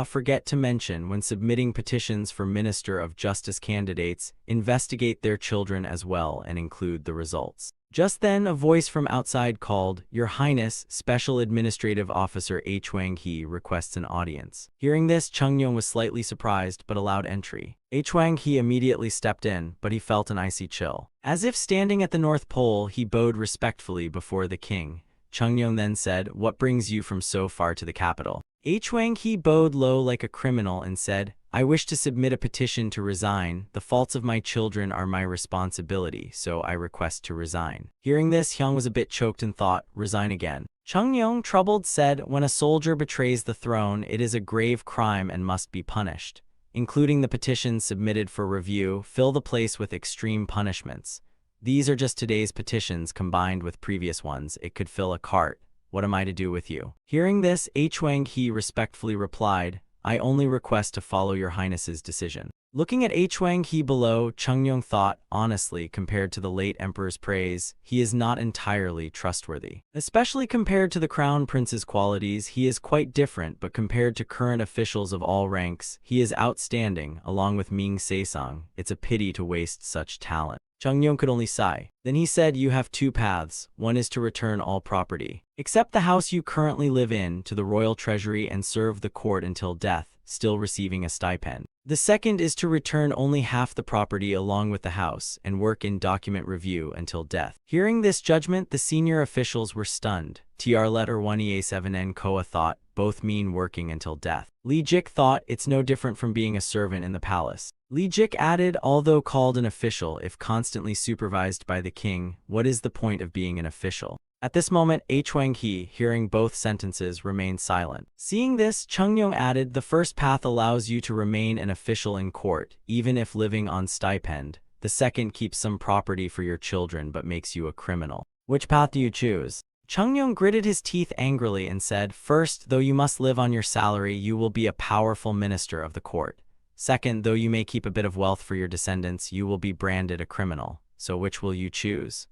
Forget to mention, when submitting petitions for Minister of Justice candidates, investigate their children as well and include the results." Just then, a voice from outside called, "Your Highness, Special Administrative Officer Hwang Hee requests an audience." Hearing this, Chung-yong was slightly surprised but allowed entry. Hwang Hee immediately stepped in, but he felt an icy chill. As if standing at the North Pole, he bowed respectfully before the king. Chung-yong then said, "What brings you from so far to the capital?" Hwang Hee bowed low like a criminal and said, I wish to submit a petition to resign. The faults of my children are my responsibility, so I request to resign. Hearing this, Hyung was a bit choked and thought, resign again. Chungyong, troubled, said, when a soldier betrays the throne, it is a grave crime and must be punished. Including the petitions submitted for review, fill the place with extreme punishments. These are just today's petitions combined with previous ones. It could fill a cart. What am I to do with you? Hearing this, Hwang-hee respectfully replied, I only request to follow your highness's decision. Looking at Hwang-hee below, Chungyong thought, honestly, compared to the late emperor's praise, he is not entirely trustworthy. Especially compared to the crown prince's qualities, he is quite different, but compared to current officials of all ranks, he is outstanding, along with Ming Saesang. It's a pity to waste such talent. Chungyong could only sigh. Then he said, you have two paths. One is to return all property, except the house you currently live in, to the royal treasury and serve the court until death, still receiving a stipend. The second is to return only half the property along with the house and work in document review until death. Hearing this judgment, the senior officials were stunned. Tr letter 1EA7N Koa thought, both mean working until death. Lee Jik thought, it's no different from being a servant in the palace. Lee Jik added, although called an official, if constantly supervised by the king, what is the point of being an official? At this moment, Hwang-hee, hearing both sentences, remained silent. Seeing this, Chungyong added, the first path allows you to remain an official in court, even if living on stipend. The second keeps some property for your children but makes you a criminal. Which path do you choose? Chungyong gritted his teeth angrily and said, first, though you must live on your salary, you will be a powerful minister of the court. Second, though you may keep a bit of wealth for your descendants, you will be branded a criminal. So which will you choose?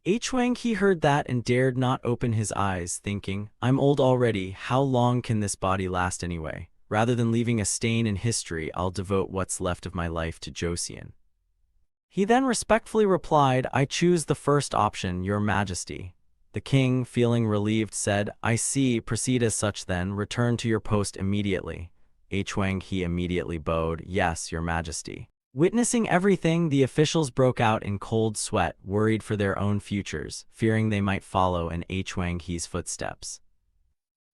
Hwang-hee heard that and dared not open his eyes, thinking, I'm old already, how long can this body last anyway? Rather than leaving a stain in history, I'll devote what's left of my life to Joseon. He then respectfully replied, I choose the first option, your majesty. The king, feeling relieved, said, I see, proceed as such then, return to your post immediately. Hwang-hee immediately bowed, yes, your majesty. Witnessing everything, the officials broke out in cold sweat, worried for their own futures, fearing they might follow in Hwang-hee's footsteps.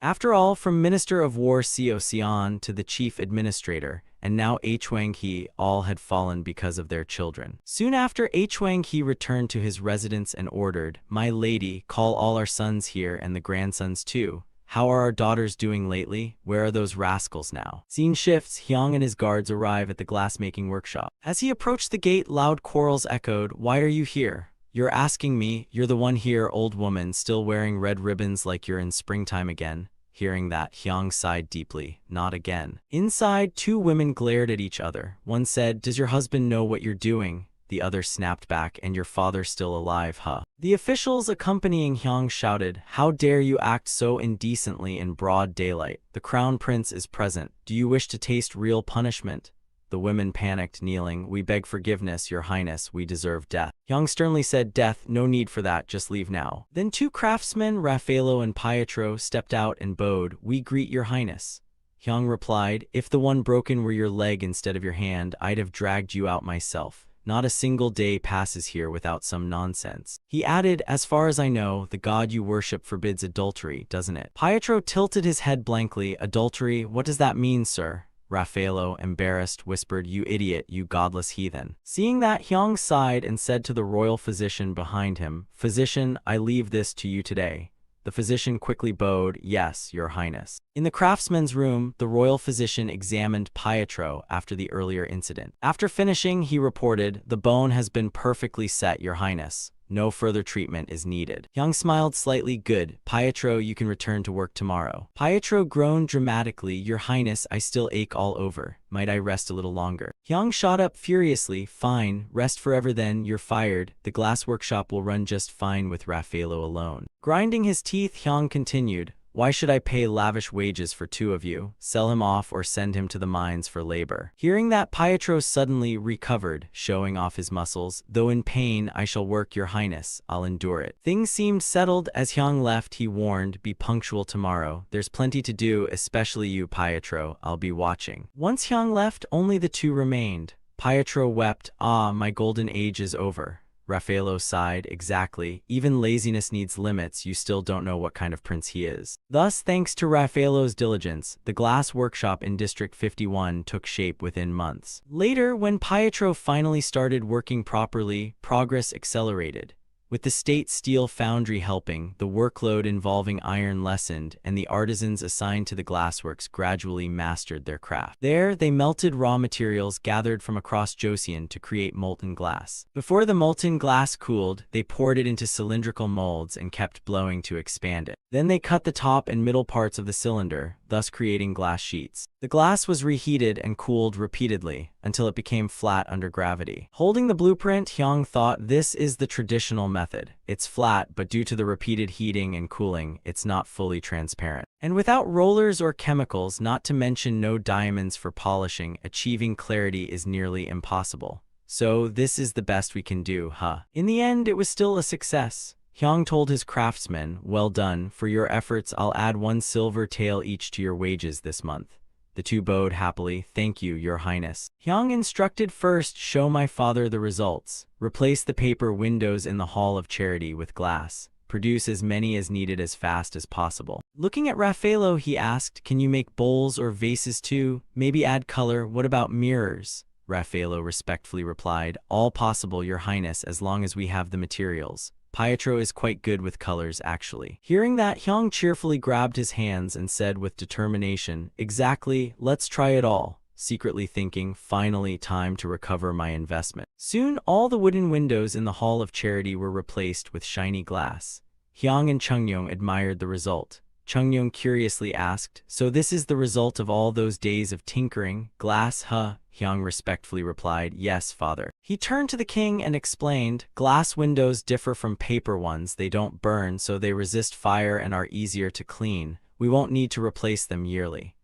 After all, from Minister of War Joseon to the Chief Administrator, and now Hwang-hee, all had fallen because of their children. Soon after, Hwang-hee returned to his residence and ordered, My lady, call all our sons here and the grandsons too. How are our daughters doing lately? Where are those rascals now? Scene shifts, Hyung and his guards arrive at the glassmaking workshop. As he approached the gate, loud quarrels echoed, Why are you here? You're asking me, you're the one here, old woman, still wearing red ribbons like you're in springtime again. Hearing that, Hyung sighed deeply, not again. Inside, two women glared at each other. One said, Does your husband know what you're doing? The other snapped back, And your father's still alive, huh? The officials accompanying Hyung shouted, How dare you act so indecently in broad daylight? The crown prince is present. Do you wish to taste real punishment? The women panicked, kneeling, We beg forgiveness, your highness, we deserve death. Hyung sternly said, Death, no need for that, just leave now. Then two craftsmen, Raffaello and Pietro, stepped out and bowed, We greet your highness. Hyung replied, If the one broken were your leg instead of your hand, I'd have dragged you out myself. Not a single day passes here without some nonsense. He added, As far as I know, the god you worship forbids adultery, doesn't it? Pietro tilted his head blankly. Adultery? What does that mean, sir? Raffaello, embarrassed, whispered, You idiot, you godless heathen. Seeing that, Hyung sighed and said to the royal physician behind him, Physician, I leave this to you today. The physician quickly bowed, Yes, your highness. In the craftsman's room, the royal physician examined Pietro after the earlier incident. After finishing, he reported, The bone has been perfectly set, your highness. No further treatment is needed. Hyung smiled slightly. Good. Pietro, you can return to work tomorrow. Pietro groaned dramatically. Your highness, I still ache all over. Might I rest a little longer? Hyung shot up furiously. Fine, rest forever then, you're fired. The glass workshop will run just fine with Raffaello alone. Grinding his teeth, Hyung continued. Why should I pay lavish wages for two of you? Sell him off or send him to the mines for labor. Hearing that, Pietro suddenly recovered, showing off his muscles. Though in pain, I shall work, your highness. I'll endure it. Things seemed settled. As Hyung left, he warned, Be punctual tomorrow. There's plenty to do, especially you, Pietro. I'll be watching. Once Hyung left, only the two remained. Pietro wept, Ah, my golden age is over. Raffaello sighed. Exactly. Even laziness needs limits. You still don't know what kind of prince he is. Thus, thanks to Raffaello's diligence, the glass workshop in District 51 took shape within months. Later, when Pietro finally started working properly, progress accelerated. With the state steel foundry helping, the workload involving iron lessened, and the artisans assigned to the glassworks gradually mastered their craft. There, they melted raw materials gathered from across Joseon to create molten glass. Before the molten glass cooled, they poured it into cylindrical molds and kept blowing to expand it. Then they cut the top and middle parts of the cylinder, thus creating glass sheets. The glass was reheated and cooled repeatedly until it became flat under gravity. Holding the blueprint, Hyung thought, this is the traditional method. It's flat, but due to the repeated heating and cooling, it's not fully transparent. And without rollers or chemicals, not to mention no diamonds for polishing, achieving clarity is nearly impossible. So this is the best we can do, huh? In the end, it was still a success. Hyung told his craftsmen, well done, for your efforts I'll add 1 silver tael each to your wages this month. The two bowed happily. Thank you, your highness. Hyung instructed, first show my father the results. Replace the paper windows in the Hall of Charity with glass. Produce as many as needed as fast as possible. Looking at Raffaello, he asked, can you make bowls or vases too? Maybe add color. What about mirrors? Raffaello respectfully replied, all possible, your highness, as long as we have the materials. Pietro is quite good with colors, actually. Hearing that, Hyung cheerfully grabbed his hands and said with determination, exactly, let's try it all, secretly thinking, finally time to recover my investment. Soon, all the wooden windows in the Hall of Charity were replaced with shiny glass. Hyung and Chungyong admired the result. Chungyong curiously asked, so this is the result of all those days of tinkering, glass, huh? Hyung respectfully replied, yes, father. He turned to the king and explained, glass windows differ from paper ones. They don't burn, so they resist fire and are easier to clean. We won't need to replace them yearly.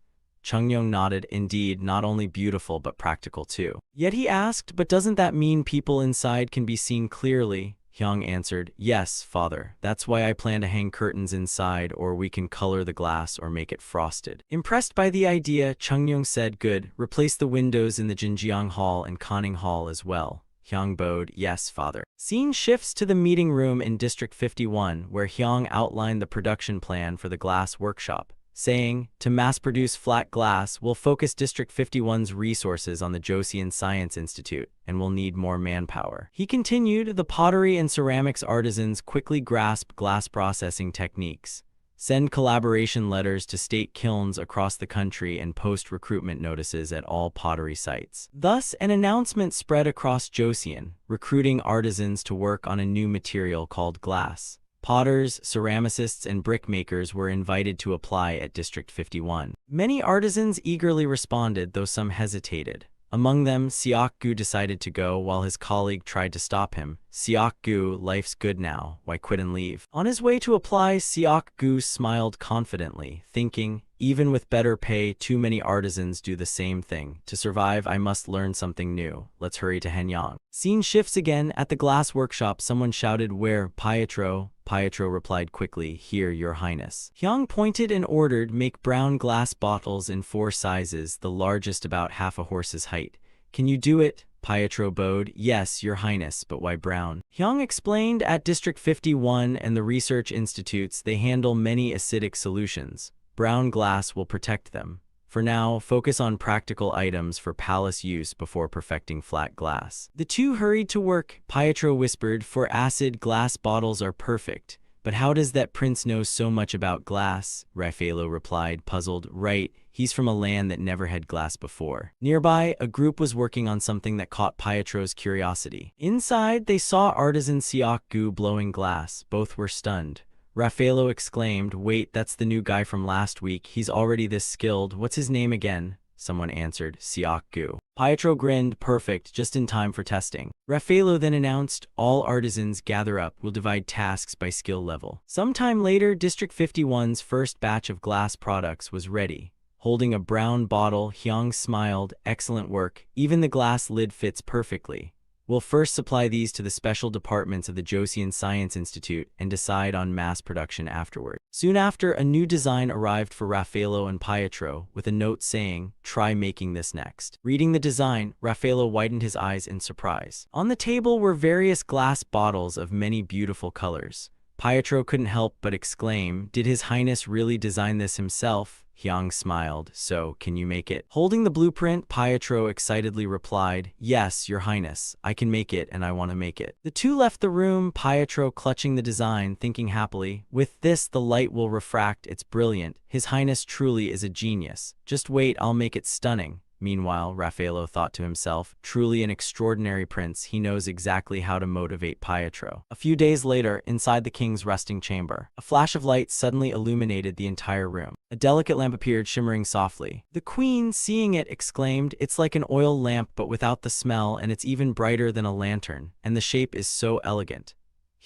Chungyong nodded, indeed, not only beautiful but practical too. Yet he asked, but doesn't that mean people inside can be seen clearly? Hyung answered, yes, father. That's why I plan to hang curtains inside, or we can color the glass or make it frosted. Impressed by the idea, Chungyong said, good, replace the windows in the Jinjiang Hall and Conning Hall as well. Hyung bowed, yes, father. Scene shifts to the meeting room in District 51, where Hyung outlined the production plan for the glass workshop, saying, to mass-produce flat glass, we'll focus District 51's resources on the Joseon Science Institute, and we'll need more manpower. He continued, the pottery and ceramics artisans quickly grasp glass processing techniques, send collaboration letters to state kilns across the country, and post recruitment notices at all pottery sites. Thus, an announcement spread across Joseon, recruiting artisans to work on a new material called glass. Potters, ceramicists, and brickmakers were invited to apply at District 51. Many artisans eagerly responded, though some hesitated. Among them, Seok-gu decided to go, while his colleague tried to stop him. Seok-gu, life's good now, why quit and leave? On his way to apply, Seok-gu smiled confidently, thinking, even with better pay, too many artisans do the same thing. To survive, I must learn something new. Let's hurry to Hanyang. Scene shifts again. At the glass workshop, someone shouted, where, Pietro? Pietro replied quickly, here, your highness. Hyung pointed and ordered, make brown glass bottles in 4 sizes, the largest about half a horse's height. Can you do it? Pietro bowed, yes, your highness, but why brown? Hyung explained, at District 51 and the research institutes, they handle many acidic solutions. Brown glass will protect them. For now, focus on practical items for palace use before perfecting flat glass. The two hurried to work. Pietro whispered, for acid, glass bottles are perfect. But how does that prince know so much about glass? Raffaello replied, puzzled, right, he's from a land that never had glass before. Nearby, a group was working on something that caught Pietro's curiosity. Inside, they saw artisan Seok-gu blowing glass. Both were stunned. Raffaello exclaimed, wait, that's the new guy from last week. He's already this skilled. What's his name again? Someone answered, Seok-gu. Pietro grinned, perfect, just in time for testing. Raffaello then announced, all artisans gather up, we'll divide tasks by skill level. Sometime later, District 51's first batch of glass products was ready. Holding a brown bottle, Hyung smiled, excellent work, even the glass lid fits perfectly. We'll first supply these to the special departments of the Joseon Science Institute and decide on mass production afterward. Soon after, a new design arrived for Raffaello and Pietro, with a note saying, "Try making this next." Reading the design, Raffaello widened his eyes in surprise. On the table were various glass bottles of many beautiful colors. Pietro couldn't help but exclaim, "Did His Highness really design this himself?" Hyang smiled. "So, can you make it?" Holding the blueprint, Pietro excitedly replied, "Yes, Your Highness. I can make it, and I want to make it." The two left the room, Pietro clutching the design, thinking happily, "With this, the light will refract. It's brilliant. His Highness truly is a genius. Just wait, I'll make it stunning." Meanwhile, Raffaello thought to himself, "Truly an extraordinary prince. He knows exactly how to motivate Pietro." A few days later, inside the king's resting chamber, a flash of light suddenly illuminated the entire room. A delicate lamp appeared, shimmering softly. The queen, seeing it, exclaimed, "It's like an oil lamp but without the smell, and it's even brighter than a lantern, and the shape is so elegant."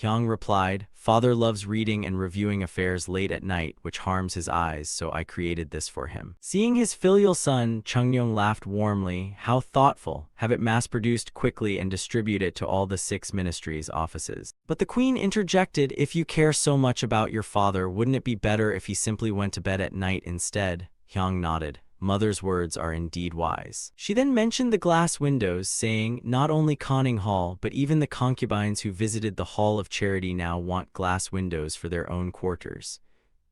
Hyang replied, "Father loves reading and reviewing affairs late at night, which harms his eyes, so I created this for him." Seeing his filial son, Chungyong laughed warmly. "How thoughtful. Have it mass-produced quickly and distribute it to all the 6 ministries' offices." But the queen interjected, "If you care so much about your father, wouldn't it be better if he simply went to bed at night instead?" Hyang nodded. Mother's words are indeed wise. She then mentioned the glass windows, saying, "Not only Conning Hall, but even the concubines who visited the Hall of Charity now want glass windows for their own quarters."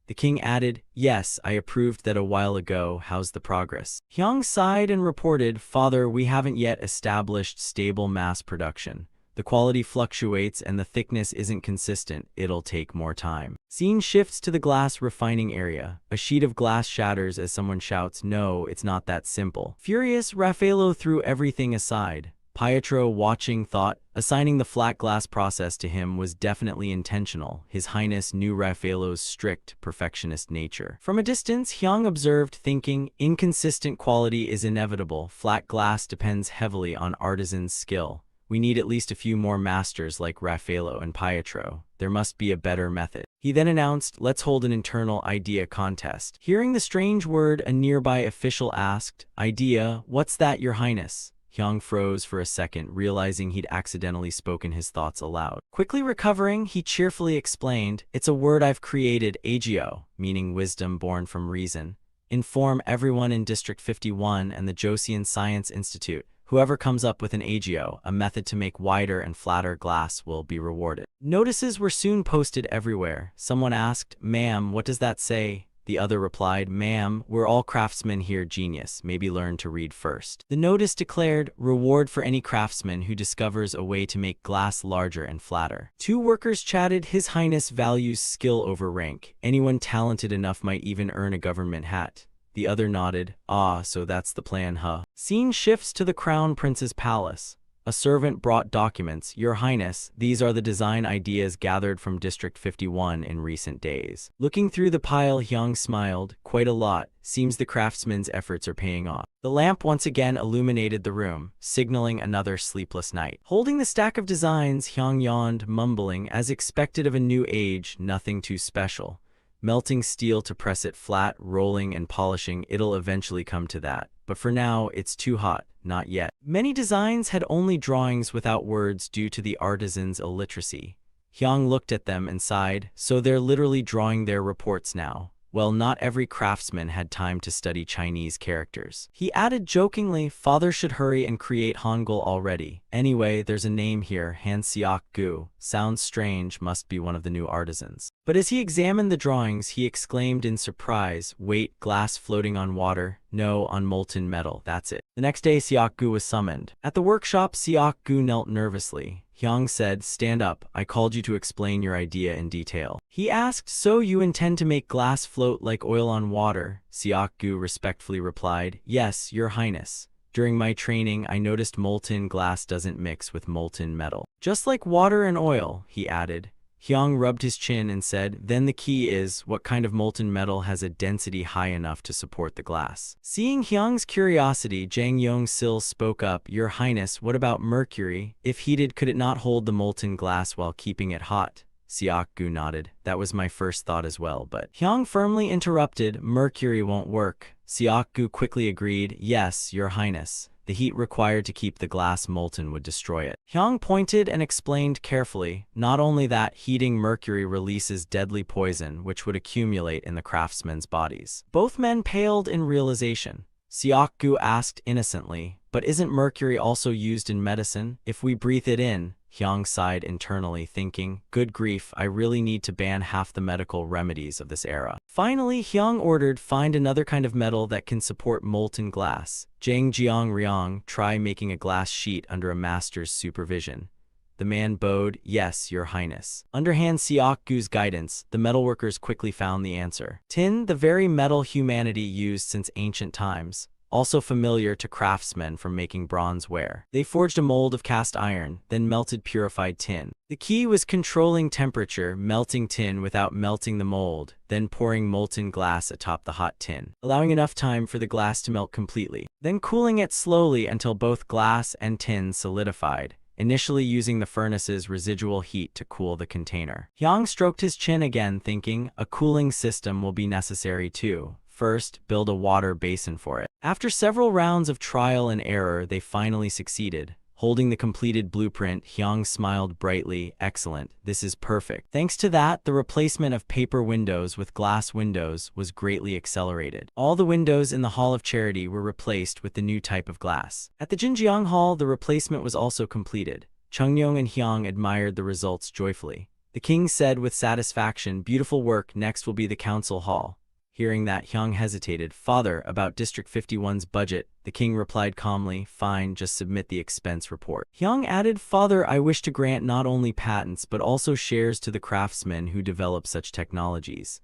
The king added, "Yes, I approved that a while ago. How's the progress?" Hyang sighed and reported, "Father, we haven't yet established stable mass production. The quality fluctuates and the thickness isn't consistent. It'll take more time." Scene shifts to the glass refining area. A sheet of glass shatters as someone shouts, "No, it's not that simple." Furious, Raffaello threw everything aside. Pietro, watching, thought, assigning the flat glass process to him was definitely intentional. His Highness knew Raffaello's strict, perfectionist nature. From a distance, Hyang observed, thinking, "Inconsistent quality is inevitable. Flat glass depends heavily on artisans' skill. We need at least a few more masters like Raffaello and Pietro. There must be a better method." He then announced, "Let's hold an internal idea contest." Hearing the strange word, a nearby official asked, "Idea? What's that, Your Highness?" Hyang froze for a second, realizing he'd accidentally spoken his thoughts aloud. Quickly recovering, he cheerfully explained, "It's a word I've created, agio, meaning wisdom born from reason. Inform everyone in District 51 and the Joseon Science Institute. Whoever comes up with an agio, a method to make wider and flatter glass, will be rewarded." Notices were soon posted everywhere. Someone asked, "Ma'am, what does that say?" The other replied, "Ma'am, we're all craftsmen here, genius. Maybe learn to read first." The notice declared, "Reward for any craftsman who discovers a way to make glass larger and flatter." 2 workers chatted, "His Highness values skill over rank. Anyone talented enough might even earn a government hat." The other nodded. "Ah, so that's the plan, huh?" Scene shifts to the Crown Prince's palace. A servant brought documents. "Your Highness, these are the design ideas gathered from District 51 in recent days." Looking through the pile, Hyang smiled. "Quite a lot. Seems the craftsman's efforts are paying off." The lamp once again illuminated the room, signaling another sleepless night. Holding the stack of designs, Hyang yawned, mumbling, "As expected of a new age, nothing too special. Melting steel to press it flat, rolling and polishing, it'll eventually come to that. But for now, it's too hot, not yet." Many designs had only drawings without words due to the artisan's illiteracy. Hyang looked at them and sighed, "So they're literally drawing their reports now. Well, not every craftsman had time to study Chinese characters." He added jokingly, "Father should hurry and create Hangul already. Anyway, there's a name here, Han Seok Gu. Sounds strange, must be one of the new artisans." But as he examined the drawings, he exclaimed in surprise, "Wait, glass floating on water? No, on molten metal, that's it." The next day, Seok Gu was summoned. At the workshop, Seok Gu knelt nervously. Hyang said, "Stand up, I called you to explain your idea in detail." He asked, "So you intend to make glass float like oil on water?" Seok Gu respectfully replied, "Yes, Your Highness. During my training, I noticed molten glass doesn't mix with molten metal. Just like water and oil," he added. Hyang rubbed his chin and said, "Then the key is, what kind of molten metal has a density high enough to support the glass?" Seeing Hyang's curiosity, Jang Yong-sil spoke up, "Your Highness, what about mercury? If heated, could it not hold the molten glass while keeping it hot?" Siak-gu nodded. That was my first thought as well, but Hyang firmly interrupted. Mercury won't work. Siak-gu quickly agreed. Yes, Your Highness. The heat required to keep the glass molten would destroy it. Hyang pointed and explained carefully. Not only that, heating mercury releases deadly poison, which would accumulate in the craftsmen's bodies. Both men paled in realization. Siak-gu asked innocently, but isn't mercury also used in medicine? If we breathe it in, Hyang sighed internally, thinking, good grief, I really need to ban half the medical remedies of this era. Finally, Hyang ordered, find another kind of metal that can support molten glass. Jang Jiang Ryong, try making a glass sheet under a master's supervision. The man bowed, yes, Your Highness. Under Han Siak-gu's guidance, the metalworkers quickly found the answer. Tin, the very metal humanity used since ancient times, also familiar to craftsmen from making bronze ware. They forged a mold of cast iron, then melted purified tin. The key was controlling temperature, melting tin without melting the mold, then pouring molten glass atop the hot tin, allowing enough time for the glass to melt completely, then cooling it slowly until both glass and tin solidified, initially using the furnace's residual heat to cool the container. Hyang stroked his chin again, thinking, a cooling system will be necessary too. First, build a water basin for it. After several rounds of trial and error, they finally succeeded. Holding the completed blueprint, Hyang smiled brightly. Excellent, this is perfect. Thanks to that, the replacement of paper windows with glass windows was greatly accelerated. All the windows in the Hall of Charity were replaced with the new type of glass. At the Jinjiang Hall, the replacement was also completed. Chungyong and Hyang admired the results joyfully. The king said with satisfaction, beautiful work, next will be the council hall. Hearing that, Hyang hesitated. Father, about District 51's budget, the king replied calmly, fine, just submit the expense report. Hyang added, Father, I wish to grant not only patents but also shares to the craftsmen who develop such technologies.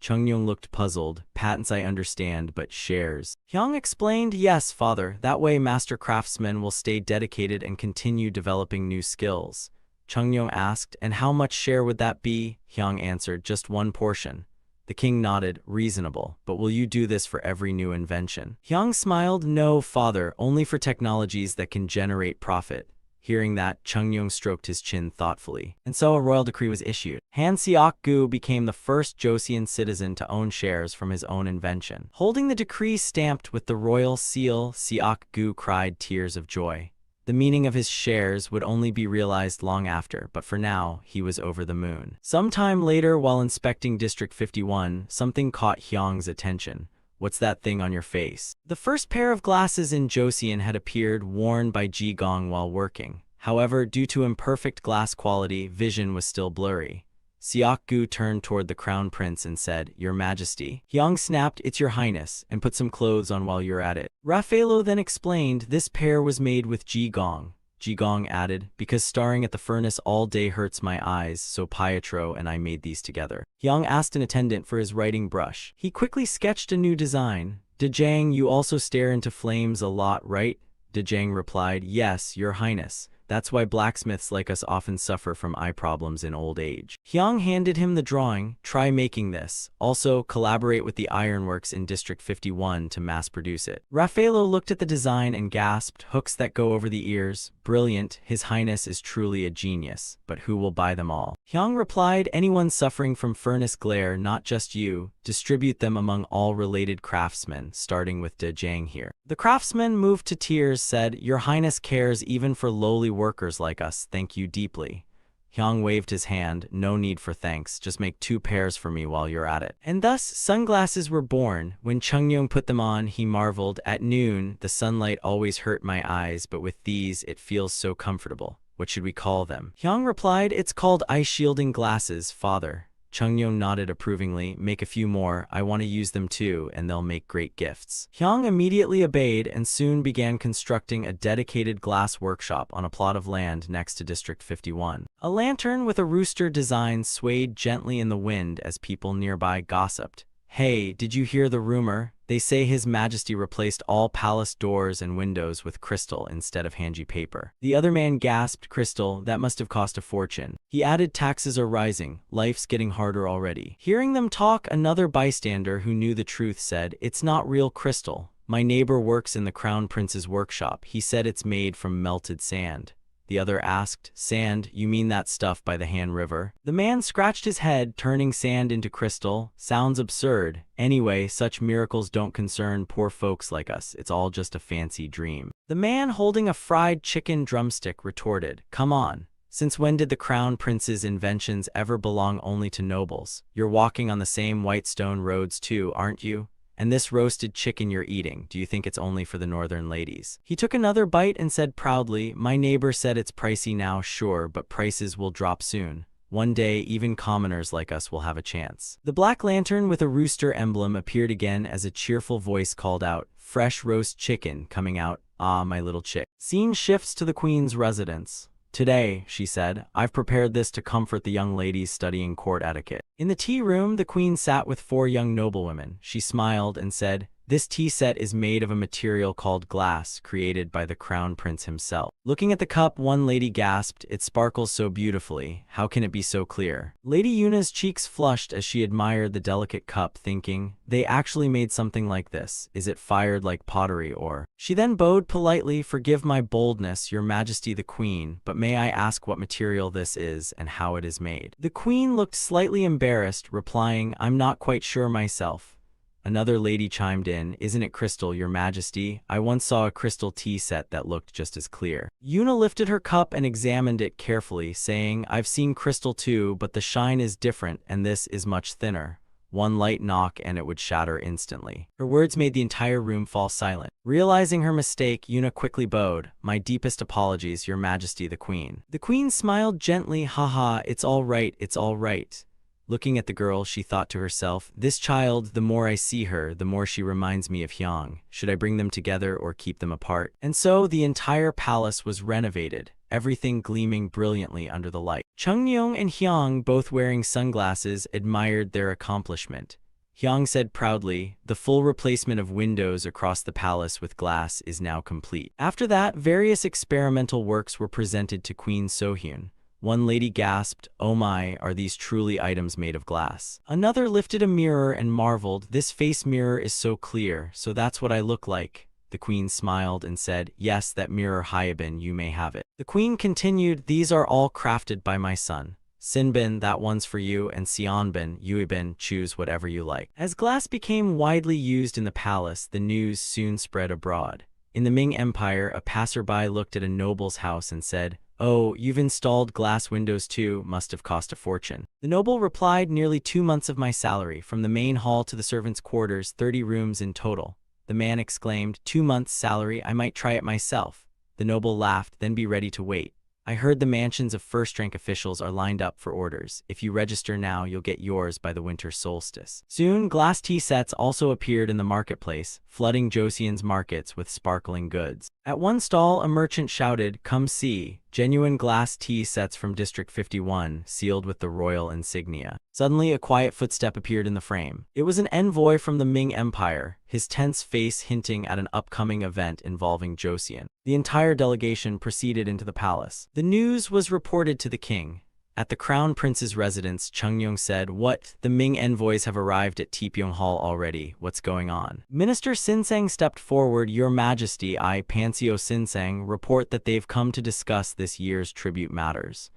Chungyong looked puzzled. Patents I understand, but shares. Hyang explained, yes, Father, that way master craftsmen will stay dedicated and continue developing new skills. Chungyong asked, and how much share would that be? Hyang answered, just one portion. The king nodded, reasonable, but will you do this for every new invention? Hyang smiled, no, Father, only for technologies that can generate profit. Hearing that, Chungyong stroked his chin thoughtfully. And so a royal decree was issued. Han Siak-gu became the first Joseon citizen to own shares from his own invention. Holding the decree stamped with the royal seal, Siak-gu cried tears of joy. The meaning of his shares would only be realized long after, but for now, he was over the moon. Sometime later, while inspecting District 51, something caught Hyang's attention. What's that thing on your face? The first pair of glasses in Joseon had appeared, worn by Ji Gong while working. However, due to imperfect glass quality, vision was still blurry. Siak-gu turned toward the crown prince and said, Your Majesty. Hyang snapped, It's Your Highness, and put some clothes on while you're at it. Raffaello then explained, this pair was made with Ji Gong. Ji Gong added, because staring at the furnace all day hurts my eyes, so Pietro and I made these together. Hyang asked an attendant for his writing brush. He quickly sketched a new design. Dejang, you also stare into flames a lot, right? Dejang replied, Yes, Your Highness. That's why blacksmiths like us often suffer from eye problems in old age. Hyang handed him the drawing. Try making this. Also, collaborate with the ironworks in District 51 to mass produce it. Raffaello looked at the design and gasped, hooks that go over the ears. Brilliant, His Highness is truly a genius. But who will buy them all? Hyang replied, anyone suffering from furnace glare, not just you. Distribute them among all related craftsmen, starting with Dejang here. The craftsman, moved to tears, said, Your Highness cares even for lowly workers like us, thank you deeply. Hyang waved his hand, no need for thanks, just make 2 pairs for me while you're at it. And thus, sunglasses were born. When Chungyong put them on, he marveled, at noon, the sunlight always hurt my eyes, but with these, it feels so comfortable. What should we call them? Hyang replied, it's called eye-shielding glasses, Father. Chungyong nodded approvingly, make a few more, I want to use them too, and they'll make great gifts. Hyang immediately obeyed and soon began constructing a dedicated glass workshop on a plot of land next to District 51. A lantern with a rooster design swayed gently in the wind as people nearby gossiped. Hey, did you hear the rumor? They say His Majesty replaced all palace doors and windows with crystal instead of Hanji paper. The other man gasped, crystal, that must have cost a fortune. He added, taxes are rising, life's getting harder already. Hearing them talk, another bystander who knew the truth said, it's not real crystal. My neighbor works in the Crown Prince's workshop. He said it's made from melted sand. The other asked. Sand, you mean that stuff by the Han River? The man scratched his head, turning sand into crystal. Sounds absurd. Anyway, such miracles don't concern poor folks like us. It's all just a fancy dream. The man holding a fried chicken drumstick retorted. Come on. Since when did the crown prince's inventions ever belong only to nobles? You're walking on the same white stone roads too, aren't you? And this roasted chicken you're eating, do you think it's only for the northern ladies? He took another bite and said proudly, my neighbor said it's pricey now, sure, but prices will drop soon. One day, even commoners like us will have a chance. The black lantern with a rooster emblem appeared again as a cheerful voice called out, fresh roast chicken coming out, ah, my little chick. Scene shifts to the queen's residence. Today, she said, I've prepared this to comfort the young ladies studying court etiquette. In the tea room, the queen sat with 4 young noblewomen. She smiled and said, this tea set is made of a material called glass, created by the crown prince himself. Looking at the cup, one lady gasped, it sparkles so beautifully. How can it be so clear? Lady Yuna's cheeks flushed as she admired the delicate cup, thinking, they actually made something like this. Is it fired like pottery or? She then bowed politely, forgive my boldness, your majesty the queen, but may I ask what material this is and how it is made? The queen looked slightly embarrassed, replying, I'm not quite sure myself. Another lady chimed in, isn't it crystal, your majesty? I once saw a crystal tea set that looked just as clear. Yuna lifted her cup and examined it carefully, saying, I've seen crystal too, but the shine is different and this is much thinner. One light knock and it would shatter instantly. Her words made the entire room fall silent. Realizing her mistake, Yuna quickly bowed. My deepest apologies, your majesty the queen. The queen smiled gently, haha, it's all right, it's all right. Looking at the girl, she thought to herself, this child, the more I see her, the more she reminds me of Hyang. Should I bring them together or keep them apart? And so the entire palace was renovated, everything gleaming brilliantly under the light. Chungnyeong and Hyang, both wearing sunglasses, admired their accomplishment. Hyang said proudly, the full replacement of windows across the palace with glass is now complete. After that, various experimental works were presented to Queen Sohyun. One lady gasped, oh my, are these truly items made of glass? Another lifted a mirror and marveled, this face mirror is so clear, so that's what I look like. The queen smiled and said, yes, that mirror Hyabin, you may have it. The queen continued, these are all crafted by my son. Sinbin, that one's for you, and Sionbin, Yuibin, choose whatever you like. As glass became widely used in the palace, the news soon spread abroad. In the Ming Empire, a passerby looked at a noble's house and said, oh, you've installed glass windows too, must have cost a fortune. The noble replied, nearly 2 months of my salary, from the main hall to the servants' quarters, 30 rooms in total. The man exclaimed, 2 months' salary, I might try it myself. The noble laughed, then be ready to wait. I heard the mansions of first-rank officials are lined up for orders. If you register now, you'll get yours by the winter solstice. Soon, glass tea sets also appeared in the marketplace, flooding Joseon's markets with sparkling goods. At one stall, a merchant shouted, come see, genuine glass tea sets from District 51, sealed with the royal insignia. Suddenly, a quiet footstep appeared in the frame. It was an envoy from the Ming Empire, his tense face hinting at an upcoming event involving Joseon. The entire delegation proceeded into the palace. The news was reported to the king. At the crown prince's residence, Chungnyeong said, what? The Ming envoys have arrived at Taepyeong Hall already. What's going on? Minister Sinsang stepped forward. Your Majesty, I, Pansio Sinsang, report that they've come to discuss this year's tribute matters.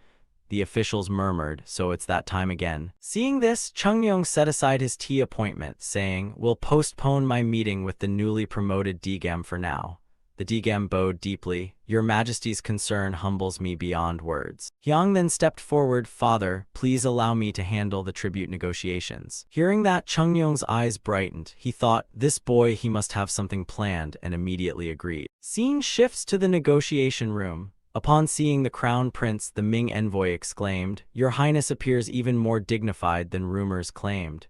The officials murmured, so it's that time again. Seeing this, Chungnyeong set aside his tea appointment, saying, we'll postpone my meeting with the newly promoted Dgam for now. The Dgam bowed deeply. Your Majesty's concern humbles me beyond words. Hyang then stepped forward. Father, please allow me to handle the tribute negotiations. Hearing that, Chungnyeong's eyes brightened. He thought, this boy, he must have something planned, and immediately agreed. Scene shifts to the negotiation room. Upon seeing the crown prince, the Ming envoy exclaimed, Your Highness appears even more dignified than rumors claimed.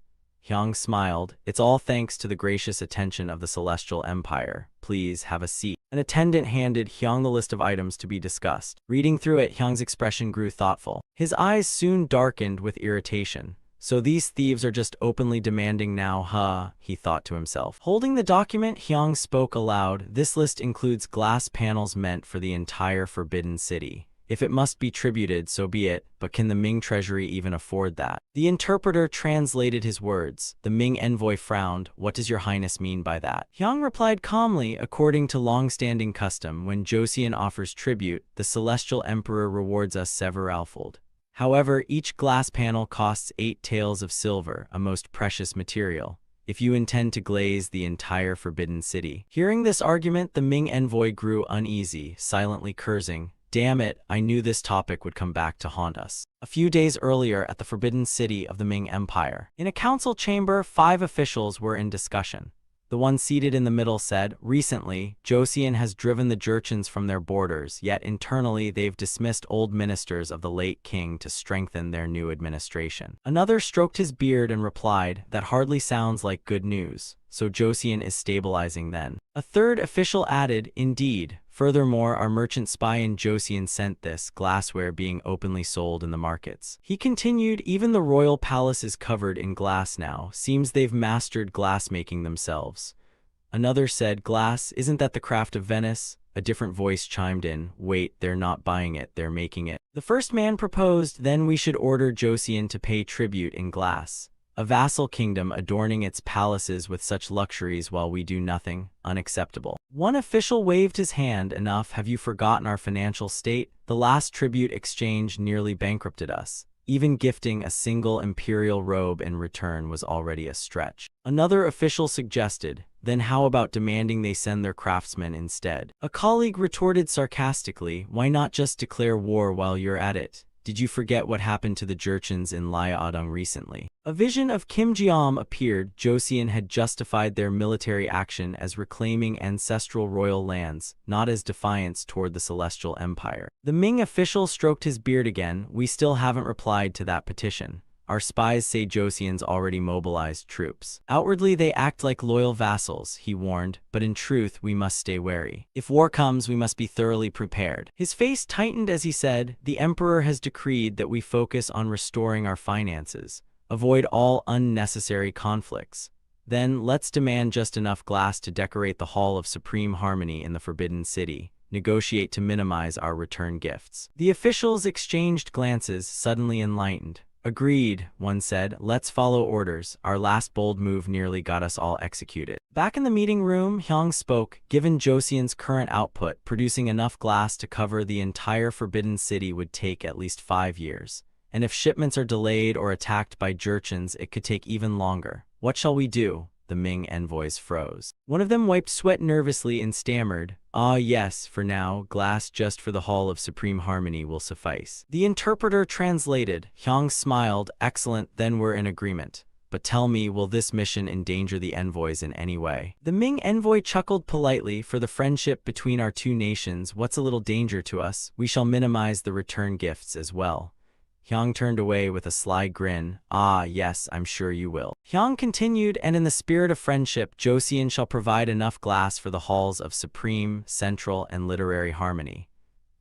Hyang smiled. It's all thanks to the gracious attention of the Celestial Empire. Please have a seat. An attendant handed Hyang the list of items to be discussed. Reading through it, Hyang's expression grew thoughtful. His eyes soon darkened with irritation. So these thieves are just openly demanding now, huh? He thought to himself. Holding the document, Hyang spoke aloud. This list includes glass panels meant for the entire Forbidden City. If it must be tributed, so be it, but can the Ming treasury even afford that? The interpreter translated his words. The Ming envoy frowned. What does your highness mean by that? Hyang replied calmly, according to long-standing custom, when Joseon offers tribute, the celestial emperor rewards us severalfold. However, each glass panel costs 8 taels of silver, a most precious material, if you intend to glaze the entire Forbidden City. Hearing this argument, the Ming envoy grew uneasy, silently cursing. Damn it, I knew this topic would come back to haunt us. A few days earlier at the Forbidden City of the Ming Empire, in a council chamber, 5 officials were in discussion. The one seated in the middle said, recently, Joseon has driven the Jurchens from their borders, yet internally they've dismissed old ministers of the late king to strengthen their new administration. Another stroked his beard and replied, that hardly sounds like good news, so Joseon is stabilizing then. A third official added, indeed. Furthermore, our merchant spy in Joseon sent this glassware being openly sold in the markets. He continued, even the royal palace is covered in glass now. Seems they've mastered glassmaking themselves. Another said, glass, isn't that the craft of Venice? A different voice chimed in, wait, they're not buying it, they're making it. The first man proposed, then we should order Joseon to pay tribute in glass. A vassal kingdom adorning its palaces with such luxuries while we do nothing, unacceptable. One official waved his hand, enough, have you forgotten our financial state? The last tribute exchange nearly bankrupted us. Even gifting a single imperial robe in return was already a stretch. Another official suggested, then how about demanding they send their craftsmen instead? A colleague retorted sarcastically, why not just declare war while you're at it? Did you forget what happened to the Jurchens in Liaodong recently? A vision of Kim Jeom appeared. Joseon had justified their military action as reclaiming ancestral royal lands, not as defiance toward the Celestial Empire. The Ming official stroked his beard again. We still haven't replied to that petition. Our spies say Joseon's already mobilized troops. Outwardly they act like loyal vassals, he warned, but in truth we must stay wary. If war comes, we must be thoroughly prepared. His face tightened as he said, the emperor has decreed that we focus on restoring our finances, avoid all unnecessary conflicts. Then, let's demand just enough glass to decorate the Hall of Supreme Harmony in the Forbidden City. Negotiate to minimize our return gifts. The officials exchanged glances, suddenly enlightened. Agreed, one said. Let's follow orders. Our last bold move nearly got us all executed. Back in the meeting room, Hyang spoke. Given Joseon's current output, producing enough glass to cover the entire Forbidden City would take at least 5 years. And if shipments are delayed or attacked by Jurchens, it could take even longer. What shall we do? The Ming envoys froze. One of them wiped sweat nervously and stammered, ah yes, for now, glass just for the Hall of Supreme Harmony will suffice. The interpreter translated. Hyang smiled, excellent, then we're in agreement. But tell me, will this mission endanger the envoys in any way? The Ming envoy chuckled politely, for the friendship between our two nations, what's a little danger to us? We shall minimize the return gifts as well. Hyang turned away with a sly grin. Ah, yes, I'm sure you will. Hyang continued, and in the spirit of friendship, Joseon shall provide enough glass for the halls of supreme, central, and literary harmony.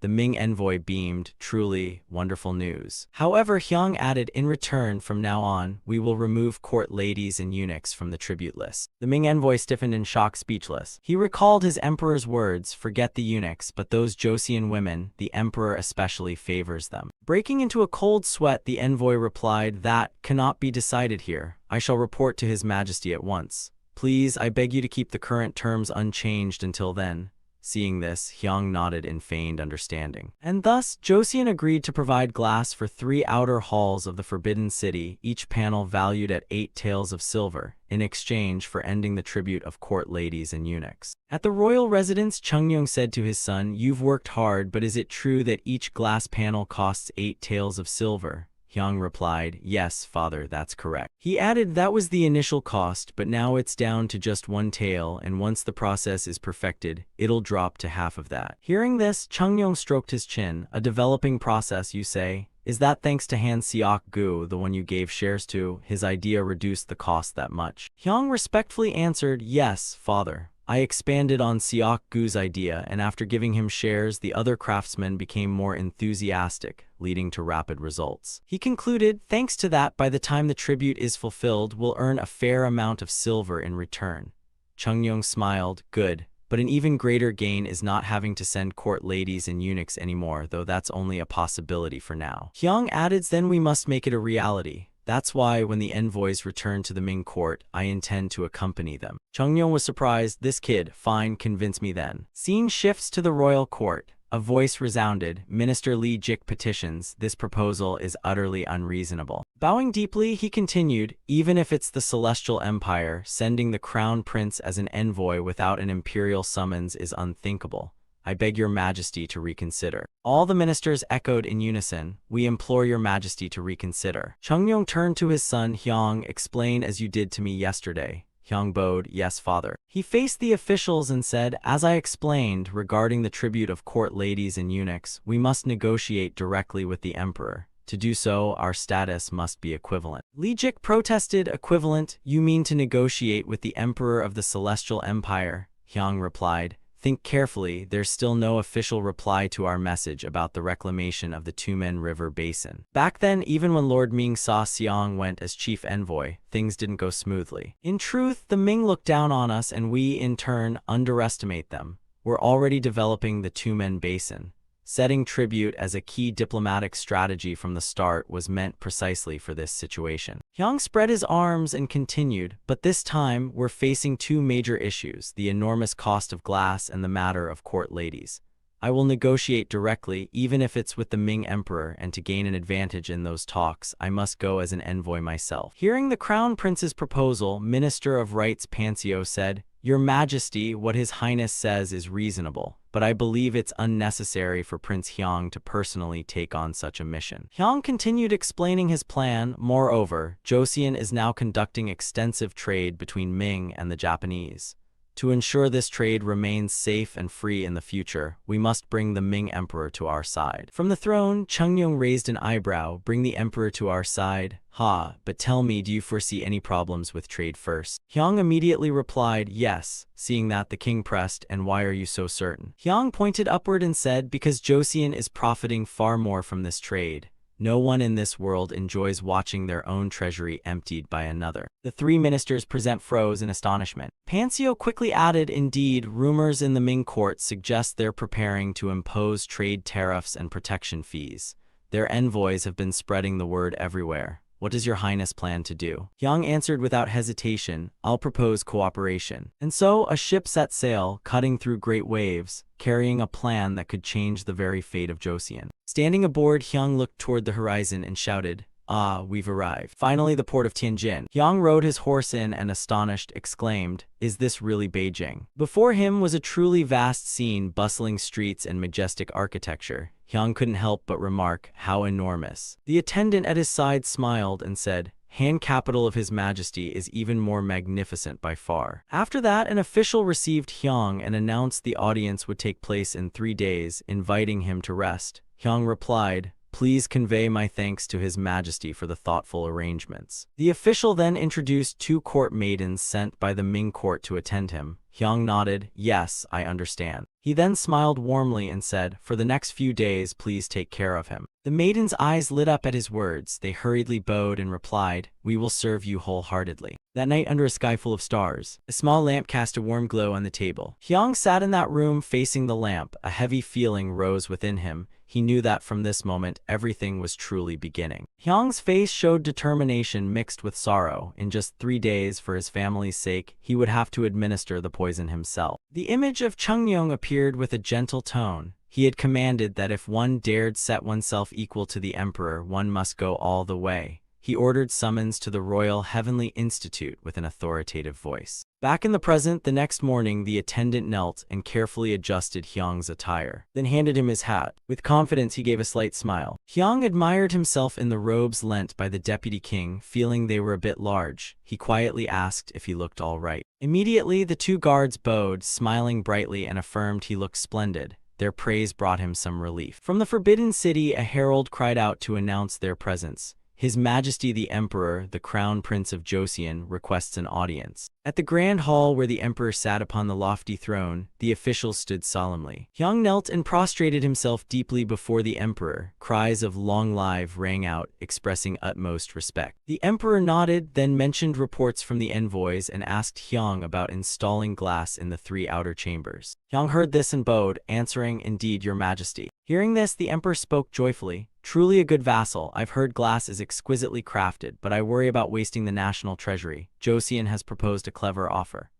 The Ming envoy beamed, truly wonderful news. However, Hyang added, in return, from now on, we will remove court ladies and eunuchs from the tribute list. The Ming envoy stiffened in shock, speechless. He recalled his emperor's words, forget the eunuchs, but those Joseon women, the emperor especially favors them. Breaking into a cold sweat, the envoy replied, that cannot be decided here. I shall report to His Majesty at once. Please, I beg you to keep the current terms unchanged until then. Seeing this, Hyang nodded in feigned understanding. And thus, Joseon agreed to provide glass for 3 outer halls of the Forbidden City, each panel valued at 8 taels of silver, in exchange for ending the tribute of court ladies and eunuchs. At the royal residence, Chungyong said to his son, you've worked hard, but is it true that each glass panel costs 8 taels of silver? Hyang replied, yes, father, that's correct. He added that was the initial cost, but now it's down to just 1 tael, and once the process is perfected, it'll drop to half of that. Hearing this, Chungyong stroked his chin. A developing process, you say? Is that thanks to Han Seok-gu, the one you gave shares to? His idea reduced the cost that much. Hyang respectfully answered, yes, father. I expanded on Seok-gu's idea, and after giving him shares, the other craftsmen became more enthusiastic, leading to rapid results. He concluded, thanks to that, by the time the tribute is fulfilled, we'll earn a fair amount of silver in return. Chungyong smiled, good, But an even greater gain is not having to send court ladies and eunuchs anymore, though that's only a possibility for now. Hyung added, then we must make it a reality. That's why when the envoys return to the Ming court, I intend to accompany them. Chungyong was surprised. This kid, fine, convince me then. Scene shifts to the royal court. A voice resounded. Minister Li Jik petitions, this proposal is utterly unreasonable. Bowing deeply, he continued, even if it's the Celestial Empire, sending the crown prince as an envoy without an imperial summons is unthinkable. I beg your majesty to reconsider. All the ministers echoed in unison, we implore your majesty to reconsider. Chungyong turned to his son Hyung, explain as you did to me yesterday. Hyung bowed, yes, father. He faced the officials and said, as I explained, regarding the tribute of court ladies and eunuchs, we must negotiate directly with the emperor. To do so, our status must be equivalent. Li Jik protested, equivalent? You mean to negotiate with the emperor of the Celestial Empire? Hyung replied, think carefully, there's still no official reply to our message about the reclamation of the Tumen River Basin. Back then, even when Lord Ming saw Seong went as chief envoy, things didn't go smoothly. In truth, the Ming look down on us and we, in turn, underestimate them. We're already developing the Tumen Basin. Setting tribute as a key diplomatic strategy from the start was meant precisely for this situation. Hyung spread his arms and continued, but this time we're facing two major issues, the enormous cost of glass and the matter of court ladies. I will negotiate directly, even if it's with the Ming Emperor, and to gain an advantage in those talks, I must go as an envoy myself. Hearing the Crown Prince's proposal, Minister of Rights Pansio said, Your Majesty, what His Highness says is reasonable, but I believe it's unnecessary for Prince Hyung to personally take on such a mission. Hyung continued explaining his plan. Moreover, Joseon is now conducting extensive trade between Ming and the Japanese. To ensure this trade remains safe and free in the future, we must bring the Ming Emperor to our side. From the throne, Chungyong raised an eyebrow. Bring the Emperor to our side? Ha, but tell me, do you foresee any problems with trade first? Hyung immediately replied, yes. Seeing that, the king pressed, and why are you so certain? Hyung pointed upward and said, because Joseon is profiting far more from this trade. No one in this world enjoys watching their own treasury emptied by another. The three ministers froze in astonishment. Pansio quickly added, indeed, rumors in the Ming court suggest they're preparing to impose trade tariffs and protection fees. Their envoys have been spreading the word everywhere. What does your highness plan to do? Hyung answered without hesitation, I'll propose cooperation. And so a ship set sail, cutting through great waves, carrying a plan that could change the very fate of Joseon. Standing aboard, Hyung looked toward the horizon and shouted, ah, we've arrived. Finally, the port of Tianjin. Hyung rode his horse in and, astonished, exclaimed, is this really Beijing? Before him was a truly vast scene, bustling streets and majestic architecture. Hyung couldn't help but remark, how enormous. The attendant at his side smiled and said, Han capital of His Majesty is even more magnificent by far. After that, an official received Hyung and announced the audience would take place in 3 days, inviting him to rest. Hyung replied, please convey my thanks to His Majesty for the thoughtful arrangements. The official then introduced 2 court maidens sent by the Ming court to attend him. Hyung nodded, yes, I understand. He then smiled warmly and said, for the next few days, please take care of him. The maidens' eyes lit up at his words. They hurriedly bowed and replied, we will serve you wholeheartedly. That night, under a sky full of stars, a small lamp cast a warm glow on the table. Hyung sat in that room facing the lamp. A heavy feeling rose within him. He knew that from this moment, everything was truly beginning. Hyung's face showed determination mixed with sorrow. In just 3 days, for his family's sake, he would have to administer the poison himself. The image of Chungyong appeared with a gentle tone. He had commanded that if one dared set oneself equal to the emperor, one must go all the way. He ordered summons to the Royal Heavenly Institute with an authoritative voice. Back in the present, the next morning, the attendant knelt and carefully adjusted Hyung's attire, then handed him his hat. With confidence, he gave a slight smile. Hyung admired himself in the robes lent by the deputy king, feeling they were a bit large. He quietly asked if he looked all right. Immediately, the 2 guards bowed, smiling brightly, and affirmed he looked splendid. Their praise brought him some relief. From the Forbidden City, a herald cried out to announce their presence. His Majesty the Emperor, the Crown Prince of Joseon, requests an audience. At the grand hall where the emperor sat upon the lofty throne, the officials stood solemnly. Hyung knelt and prostrated himself deeply before the emperor. Cries of "Long live" rang out, expressing utmost respect. The emperor nodded, then mentioned reports from the envoys and asked Hyung about installing glass in the 3 outer chambers. Hyung heard this and bowed, answering, "Indeed, your majesty." Hearing this, the emperor spoke joyfully. "Truly a good vassal. I've heard glass is exquisitely crafted, but I worry about wasting the national treasury. Joseon has proposed a clever offer."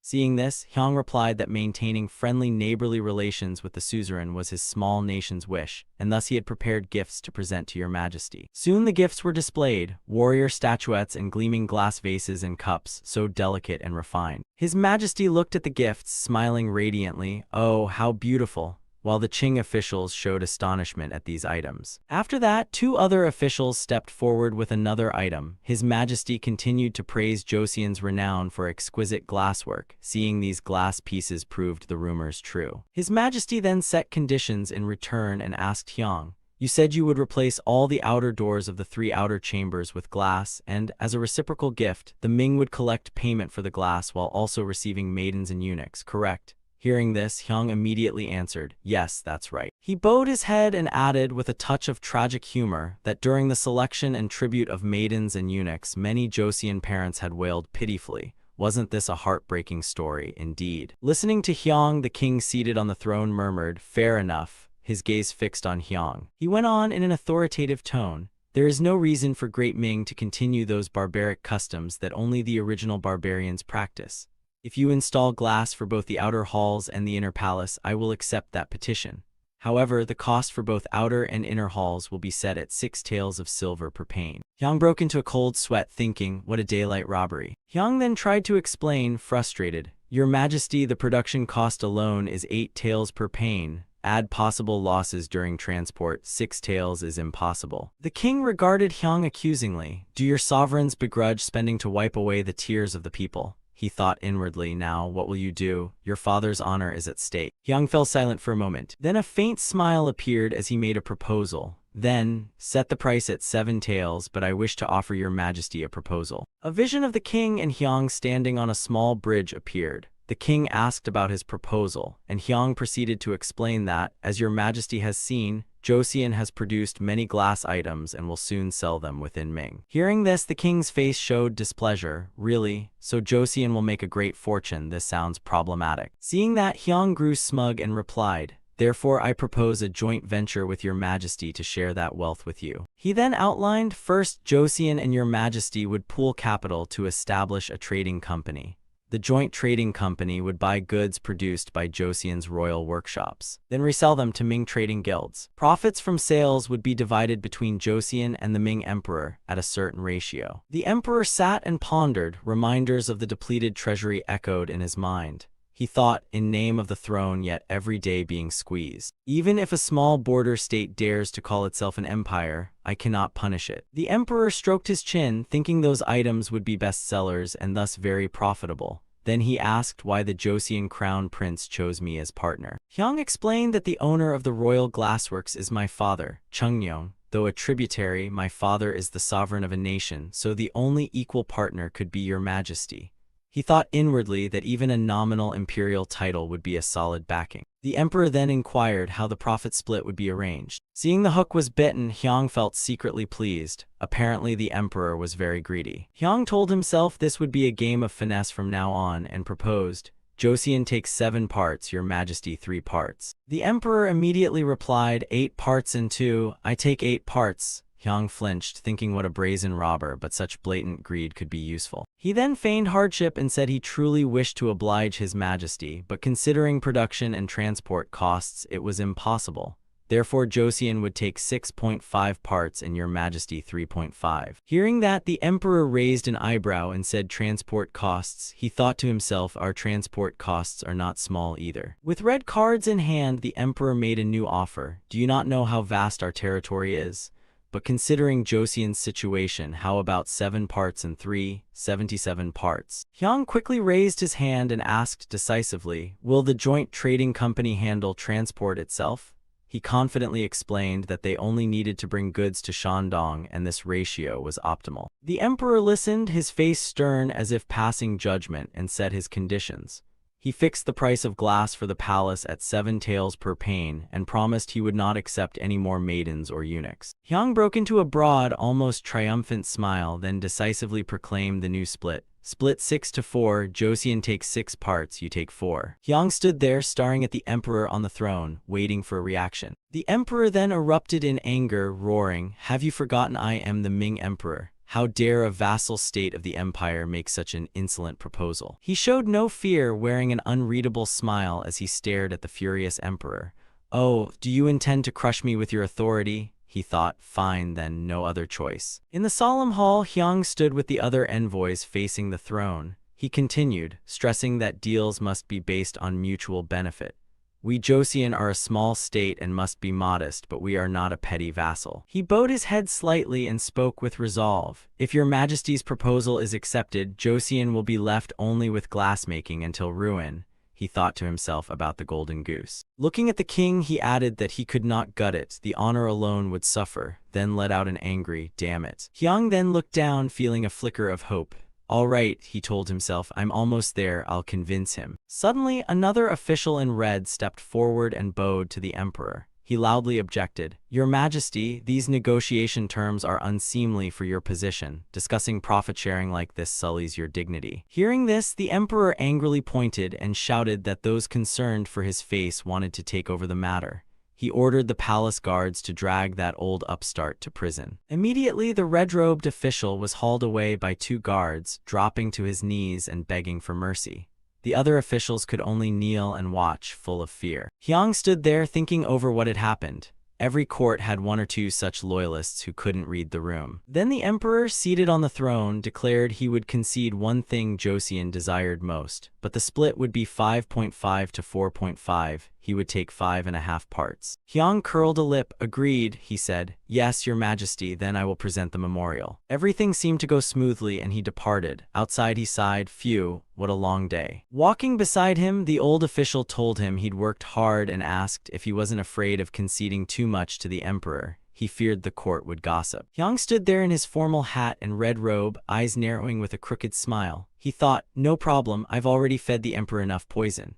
Seeing this, Hyung replied that maintaining friendly neighborly relations with the suzerain was his small nation's wish, and thus he had prepared gifts to present to your majesty. Soon the gifts were displayed, warrior statuettes and gleaming glass vases and cups, so delicate and refined. His majesty looked at the gifts, smiling radiantly. "Oh, how beautiful," while the Qing officials showed astonishment at these items. After that, 2 other officials stepped forward with another item. His Majesty continued to praise Joseon's renown for exquisite glasswork. Seeing these glass pieces proved the rumors true. His Majesty then set conditions in return and asked Hyung, "You said you would replace all the outer doors of the 3 outer chambers with glass, and, as a reciprocal gift, the Ming would collect payment for the glass while also receiving maidens and eunuchs, correct?" Hearing this, Hyung immediately answered, "Yes, that's right." He bowed his head and added, with a touch of tragic humor, that during the selection and tribute of maidens and eunuchs, many Joseon parents had wailed pitifully. Wasn't this a heartbreaking story, indeed? Listening to Hyung, the king seated on the throne murmured, "Fair enough," his gaze fixed on Hyung. He went on in an authoritative tone, "There is no reason for Great Ming to continue those barbaric customs that only the original barbarians practice. If you install glass for both the outer halls and the inner palace, I will accept that petition. However, the cost for both outer and inner halls will be set at 6 taels of silver per pane." Hyung broke into a cold sweat, thinking, what a daylight robbery. Hyung then tried to explain, frustrated, "Your Majesty, the production cost alone is 8 taels per pane. Add possible losses during transport, 6 taels is impossible." The king regarded Hyung accusingly. "Do your sovereigns begrudge spending to wipe away the tears of the people?" He thought inwardly, "Now, what will you do? Your father's honor is at stake." Hyung fell silent for a moment. Then a faint smile appeared as he made a proposal. "Then, set the price at 7 taels, but I wish to offer your majesty a proposal." A vision of the king and Hyung standing on a small bridge appeared. The king asked about his proposal, and Hyung proceeded to explain that, as your majesty has seen, Joseon has produced many glass items and will soon sell them within Ming. Hearing this, the king's face showed displeasure. "Really? So Joseon will make a great fortune? This sounds problematic." Seeing that, Hyung grew smug and replied, "Therefore I propose a joint venture with your majesty to share that wealth with you." He then outlined, first, Joseon and your majesty would pool capital to establish a trading company. The joint trading company would buy goods produced by Joseon's royal workshops, then resell them to Ming trading guilds. Profits from sales would be divided between Joseon and the Ming emperor at a certain ratio. The emperor sat and pondered. Reminders of the depleted treasury echoed in his mind. He thought, in name of the throne, yet every day being squeezed. Even if a small border state dares to call itself an empire, I cannot punish it. The emperor stroked his chin, thinking those items would be bestsellers and thus very profitable. Then he asked why the Joseon crown prince chose me as partner. Hyung explained that the owner of the royal glassworks is my father, Chungnyeong. Though a tributary, my father is the sovereign of a nation, so the only equal partner could be your majesty. He thought inwardly that even a nominal imperial title would be a solid backing. The emperor then inquired how the profit split would be arranged. Seeing the hook was bitten, Hyung felt secretly pleased. Apparently the emperor was very greedy. Hyung told himself this would be a game of finesse from now on and proposed, "Joseon takes 7 parts, your majesty 3 parts." The emperor immediately replied, 8 parts and 2, I take 8 parts. Hyung flinched, thinking what a brazen robber, but such blatant greed could be useful. He then feigned hardship and said he truly wished to oblige his majesty, but considering production and transport costs, it was impossible. Therefore Joseon would take 6.5 parts and your majesty 3.5. Hearing that, the emperor raised an eyebrow and said transport costs. He thought to himself, our transport costs are not small either. With red cards in hand, the emperor made a new offer. Do you not know how vast our territory is? But considering Joseon's situation, how about 7 parts and 3, 77 parts? Hyung quickly raised his hand and asked decisively, will the joint trading company handle transport itself? He confidently explained that they only needed to bring goods to Shandong and this ratio was optimal. The emperor listened, his face stern as if passing judgment, and set his conditions. He fixed the price of glass for the palace at 7 taels per pane and promised he would not accept any more maidens or eunuchs. Hyang broke into a broad, almost triumphant smile, then decisively proclaimed the new split. Split 6-4, Joseon takes 6 parts, you take 4. Hyang stood there staring at the emperor on the throne, waiting for a reaction. The emperor then erupted in anger, roaring, "Have you forgotten I am the Ming emperor? How dare a vassal state of the empire make such an insolent proposal?" He showed no fear, wearing an unreadable smile as he stared at the furious emperor. "Oh, do you intend to crush me with your authority?" He thought. Fine, then, no other choice. In the solemn hall, Hyang stood with the other envoys facing the throne. He continued, stressing that deals must be based on mutual benefit. "We Joseon are a small state and must be modest, but we are not a petty vassal." He bowed his head slightly and spoke with resolve. "If your majesty's proposal is accepted, Joseon will be left only with glassmaking until ruin." He thought to himself about the golden goose. Looking at the king, he added that he could not gut it, the honor alone would suffer, then let out an angry, "Damn it." Hyang then looked down, feeling a flicker of hope. "All right," he told himself, "I'm almost there, I'll convince him." Suddenly, another official in red stepped forward and bowed to the emperor. He loudly objected, "Your Majesty, these negotiation terms are unseemly for your position. Discussing profit-sharing like this sullies your dignity." Hearing this, the emperor angrily pointed and shouted that those concerned for his face wanted to take over the matter. He ordered the palace guards to drag that old upstart to prison. Immediately, the red-robed official was hauled away by 2 guards, dropping to his knees and begging for mercy. The other officials could only kneel and watch, full of fear. Hyang stood there thinking over what had happened. Every court had 1 or 2 such loyalists who couldn't read the room. Then the emperor, seated on the throne, declared he would concede one thing Joseon desired most, but the split would be 5.5 to 4.5. He would take 5.5 parts. Hyang curled a lip. "Agreed," he said. "Yes, your majesty, then I will present the memorial." Everything seemed to go smoothly and he departed. Outside he sighed, "Phew, what a long day." Walking beside him, the old official told him he'd worked hard and asked if he wasn't afraid of conceding too much to the emperor. He feared the court would gossip. Hyang stood there in his formal hat and red robe, eyes narrowing with a crooked smile. He thought, "No problem, I've already fed the emperor enough poison."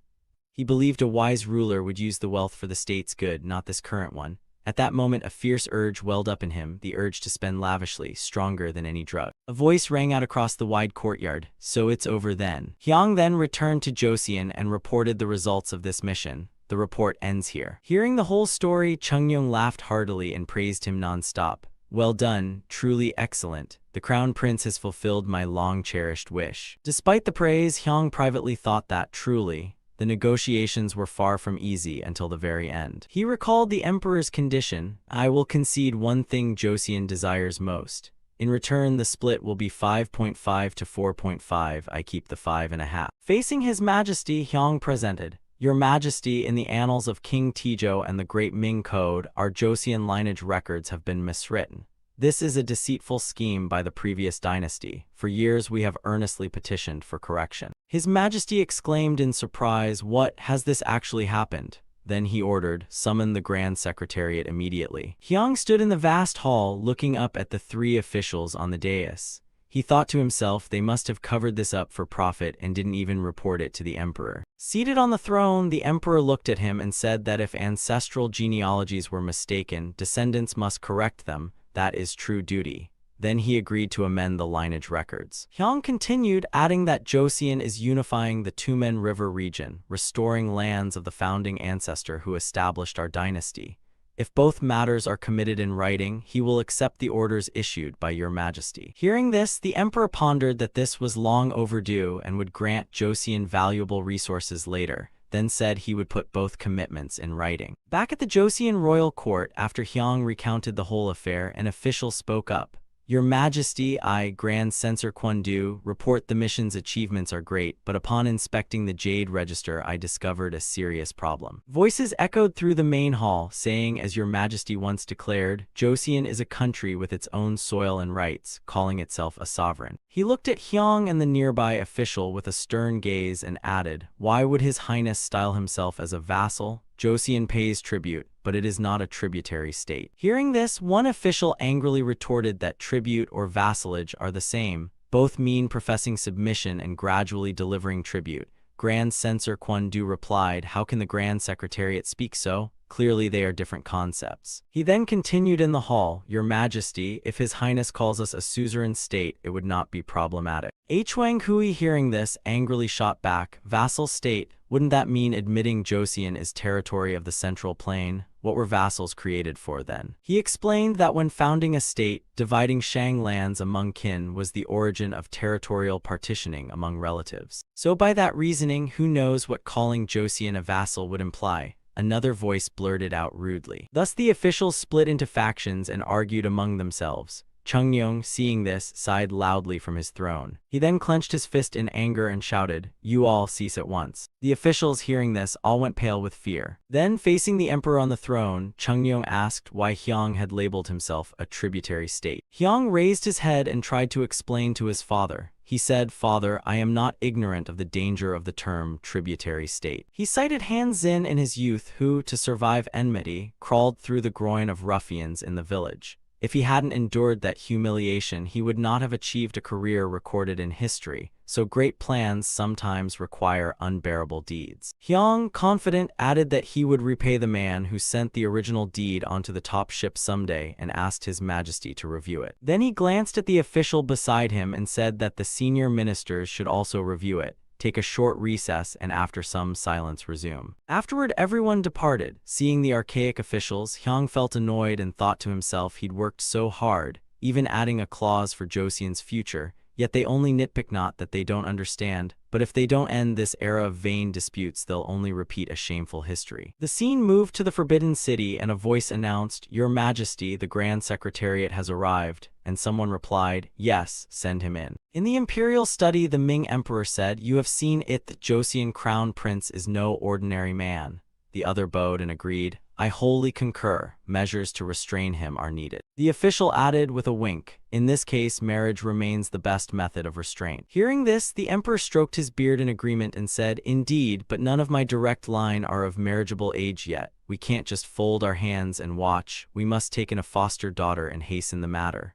He believed a wise ruler would use the wealth for the state's good, not this current one. At that moment, a fierce urge welled up in him, the urge to spend lavishly, stronger than any drug. A voice rang out across the wide courtyard, "So it's over then." Hyang then returned to Joseon and reported the results of this mission. The report ends here. Hearing the whole story, Chungyong laughed heartily and praised him non-stop. "Well done, truly excellent. The crown prince has fulfilled my long-cherished wish." Despite the praise, Hyang privately thought that, truly, the negotiations were far from easy until the very end. He recalled the emperor's condition: "I will concede one thing Joseon desires most. In return, the split will be 5.5 to 4.5. I keep the 5.5. Facing his majesty, Hyang presented, "Your Majesty, in the annals of King Tijo and the Great Ming Code, our Joseon lineage records have been miswritten. This is a deceitful scheme by the previous dynasty. For years we have earnestly petitioned for correction." His Majesty exclaimed in surprise, "What, has this actually happened?" Then he ordered, "Summon the Grand Secretariat immediately." Hyang stood in the vast hall, looking up at the 3 officials on the dais. He thought to himself, they must have covered this up for profit and didn't even report it to the emperor. Seated on the throne, the emperor looked at him and said that if ancestral genealogies were mistaken, descendants must correct them. That is true duty. Then he agreed to amend the lineage records. Hyang continued, adding that Joseon is unifying the Tumen River region, restoring lands of the founding ancestor who established our dynasty. If both matters are committed in writing, he will accept the orders issued by your majesty. Hearing this, the emperor pondered that this was long overdue and would grant Joseon valuable resources later, then said he would put both commitments in writing. Back at the Joseon royal court, after Hyang recounted the whole affair, an official spoke up. "Your Majesty, I, Grand Censor Kwandu, report the mission's achievements are great, but upon inspecting the Jade Register I discovered a serious problem." Voices echoed through the main hall, saying, "As your Majesty once declared, Joseon is a country with its own soil and rights, calling itself a sovereign." He looked at Hyang and the nearby official with a stern gaze and added, "Why would His Highness style himself as a vassal? Joseon pays tribute, but but it is not a tributary state. Hearing this, one official angrily retorted that tribute or vassalage are the same. Both mean professing submission and gradually delivering tribute. Grand Censor Kwon Do replied, "How can the Grand Secretariat speak so? Clearly they are different concepts." He then continued in the hall, "Your Majesty, if His Highness calls us a suzerain state, it would not be problematic." Huang Hui, hearing this, angrily shot back, "Vassal state? Wouldn't that mean admitting Joseon is territory of the Central Plain? What were vassals created for then?" He explained that when founding a state, dividing Shang lands among kin was the origin of territorial partitioning among relatives. So by that reasoning, who knows what calling Joseon a vassal would imply? Another voice blurted out rudely. Thus the officials split into factions and argued among themselves. Chungnyeong, seeing this, sighed loudly from his throne. He then clenched his fist in anger and shouted, "You all cease at once." The officials, hearing this, all went pale with fear. Then, facing the emperor on the throne, Chungnyeong asked why Hyang had labeled himself a tributary state. Hyang raised his head and tried to explain to his father. He said, "Father, I am not ignorant of the danger of the term tributary state." He cited Han Xin in his youth who, to survive enmity, crawled through the groin of ruffians in the village. If he hadn't endured that humiliation, he would not have achieved a career recorded in history, so great plans sometimes require unbearable deeds. Hyang, confident, added that he would repay the man who sent the original deed onto the top ship someday and asked His Majesty to review it. Then he glanced at the official beside him and said that the senior ministers should also review it, take a short recess, and after some silence resume. Afterward, everyone departed. Seeing the archaic officials, Hyang felt annoyed and thought to himself he'd worked so hard, even adding a clause for Joseon's future, yet they only nitpick, not that they don't understand, but if they don't end this era of vain disputes, they'll only repeat a shameful history. The scene moved to the Forbidden City and a voice announced, "Your Majesty, the Grand Secretariat has arrived," and someone replied, "Yes, send him in." In the imperial study, the Ming Emperor said, "You have seen it that Joseon Crown Prince is no ordinary man." The other bowed and agreed, "I wholly concur. Measures to restrain him are needed." The official added with a wink, "In this case, marriage remains the best method of restraint." Hearing this, the emperor stroked his beard in agreement and said, "Indeed, but none of my direct line are of marriageable age yet. We can't just fold our hands and watch. We must take in a foster daughter and hasten the matter."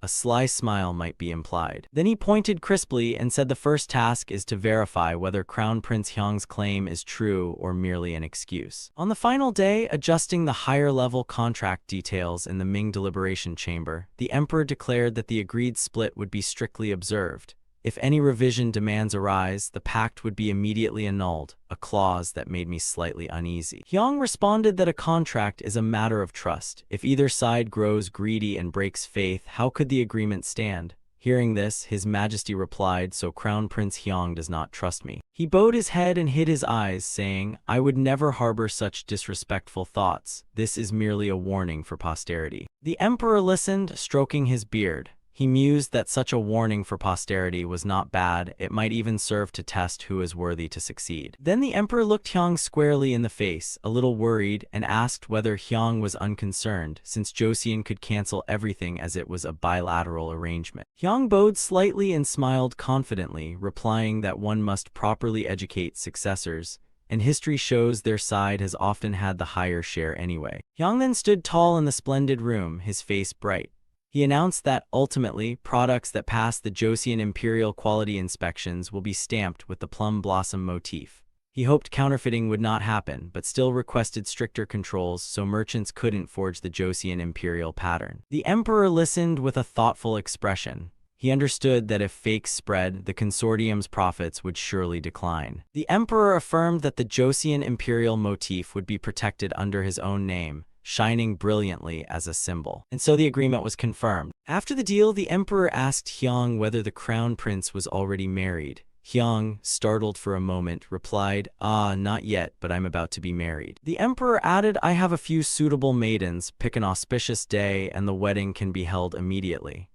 A sly smile might be implied. Then he pointed crisply and said the first task is to verify whether Crown Prince Hyang's claim is true or merely an excuse. On the final day, adjusting the higher-level contract details in the Ming deliberation chamber, the emperor declared that the agreed split would be strictly observed. If any revision demands arise, the pact would be immediately annulled, a clause that made me slightly uneasy. Hyang responded that a contract is a matter of trust. If either side grows greedy and breaks faith, how could the agreement stand? Hearing this, His Majesty replied, "So Crown Prince Hyang does not trust me." He bowed his head and hid his eyes, saying, "I would never harbor such disrespectful thoughts. This is merely a warning for posterity." The emperor listened, stroking his beard. He mused that such a warning for posterity was not bad. It might even serve to test who is worthy to succeed. Then the emperor looked Hyang squarely in the face, a little worried, and asked whether Hyang was unconcerned, since Joseon could cancel everything as it was a bilateral arrangement. Hyang bowed slightly and smiled confidently, replying that one must properly educate successors, and history shows their side has often had the higher share anyway. Hyang then stood tall in the splendid room, his face bright. He announced that, ultimately, products that pass the Joseon Imperial Quality Inspections will be stamped with the plum blossom motif. He hoped counterfeiting would not happen, but still requested stricter controls so merchants couldn't forge the Joseon Imperial pattern. The emperor listened with a thoughtful expression. He understood that if fakes spread, the consortium's profits would surely decline. The emperor affirmed that the Joseon Imperial motif would be protected under his own name, shining brilliantly as a symbol. And so the agreement was confirmed. After the deal, the emperor asked Hyang whether the crown prince was already married. Hyang, startled for a moment, replied, "Ah, not yet, but I'm about to be married." The emperor added, "I have a few suitable maidens. Pick an auspicious day and the wedding can be held immediately."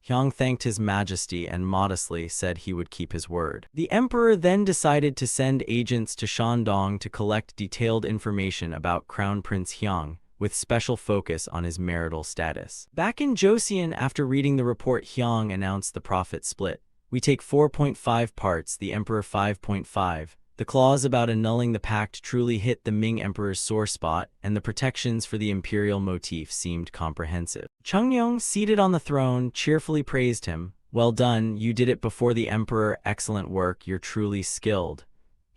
Hyang thanked His Majesty and modestly said he would keep his word. The emperor then decided to send agents to Shandong to collect detailed information about Crown Prince Hyang, with special focus on his marital status. Back in Joseon, after reading the report, Hyang announced the profit split. "We take 4.5 parts, the emperor 5.5, The clause about annulling the pact truly hit the Ming emperor's sore spot, and the protections for the imperial motif seemed comprehensive. Chungnyeong, seated on the throne, cheerfully praised him. "Well done, you did it before the emperor. Excellent work, you're truly skilled."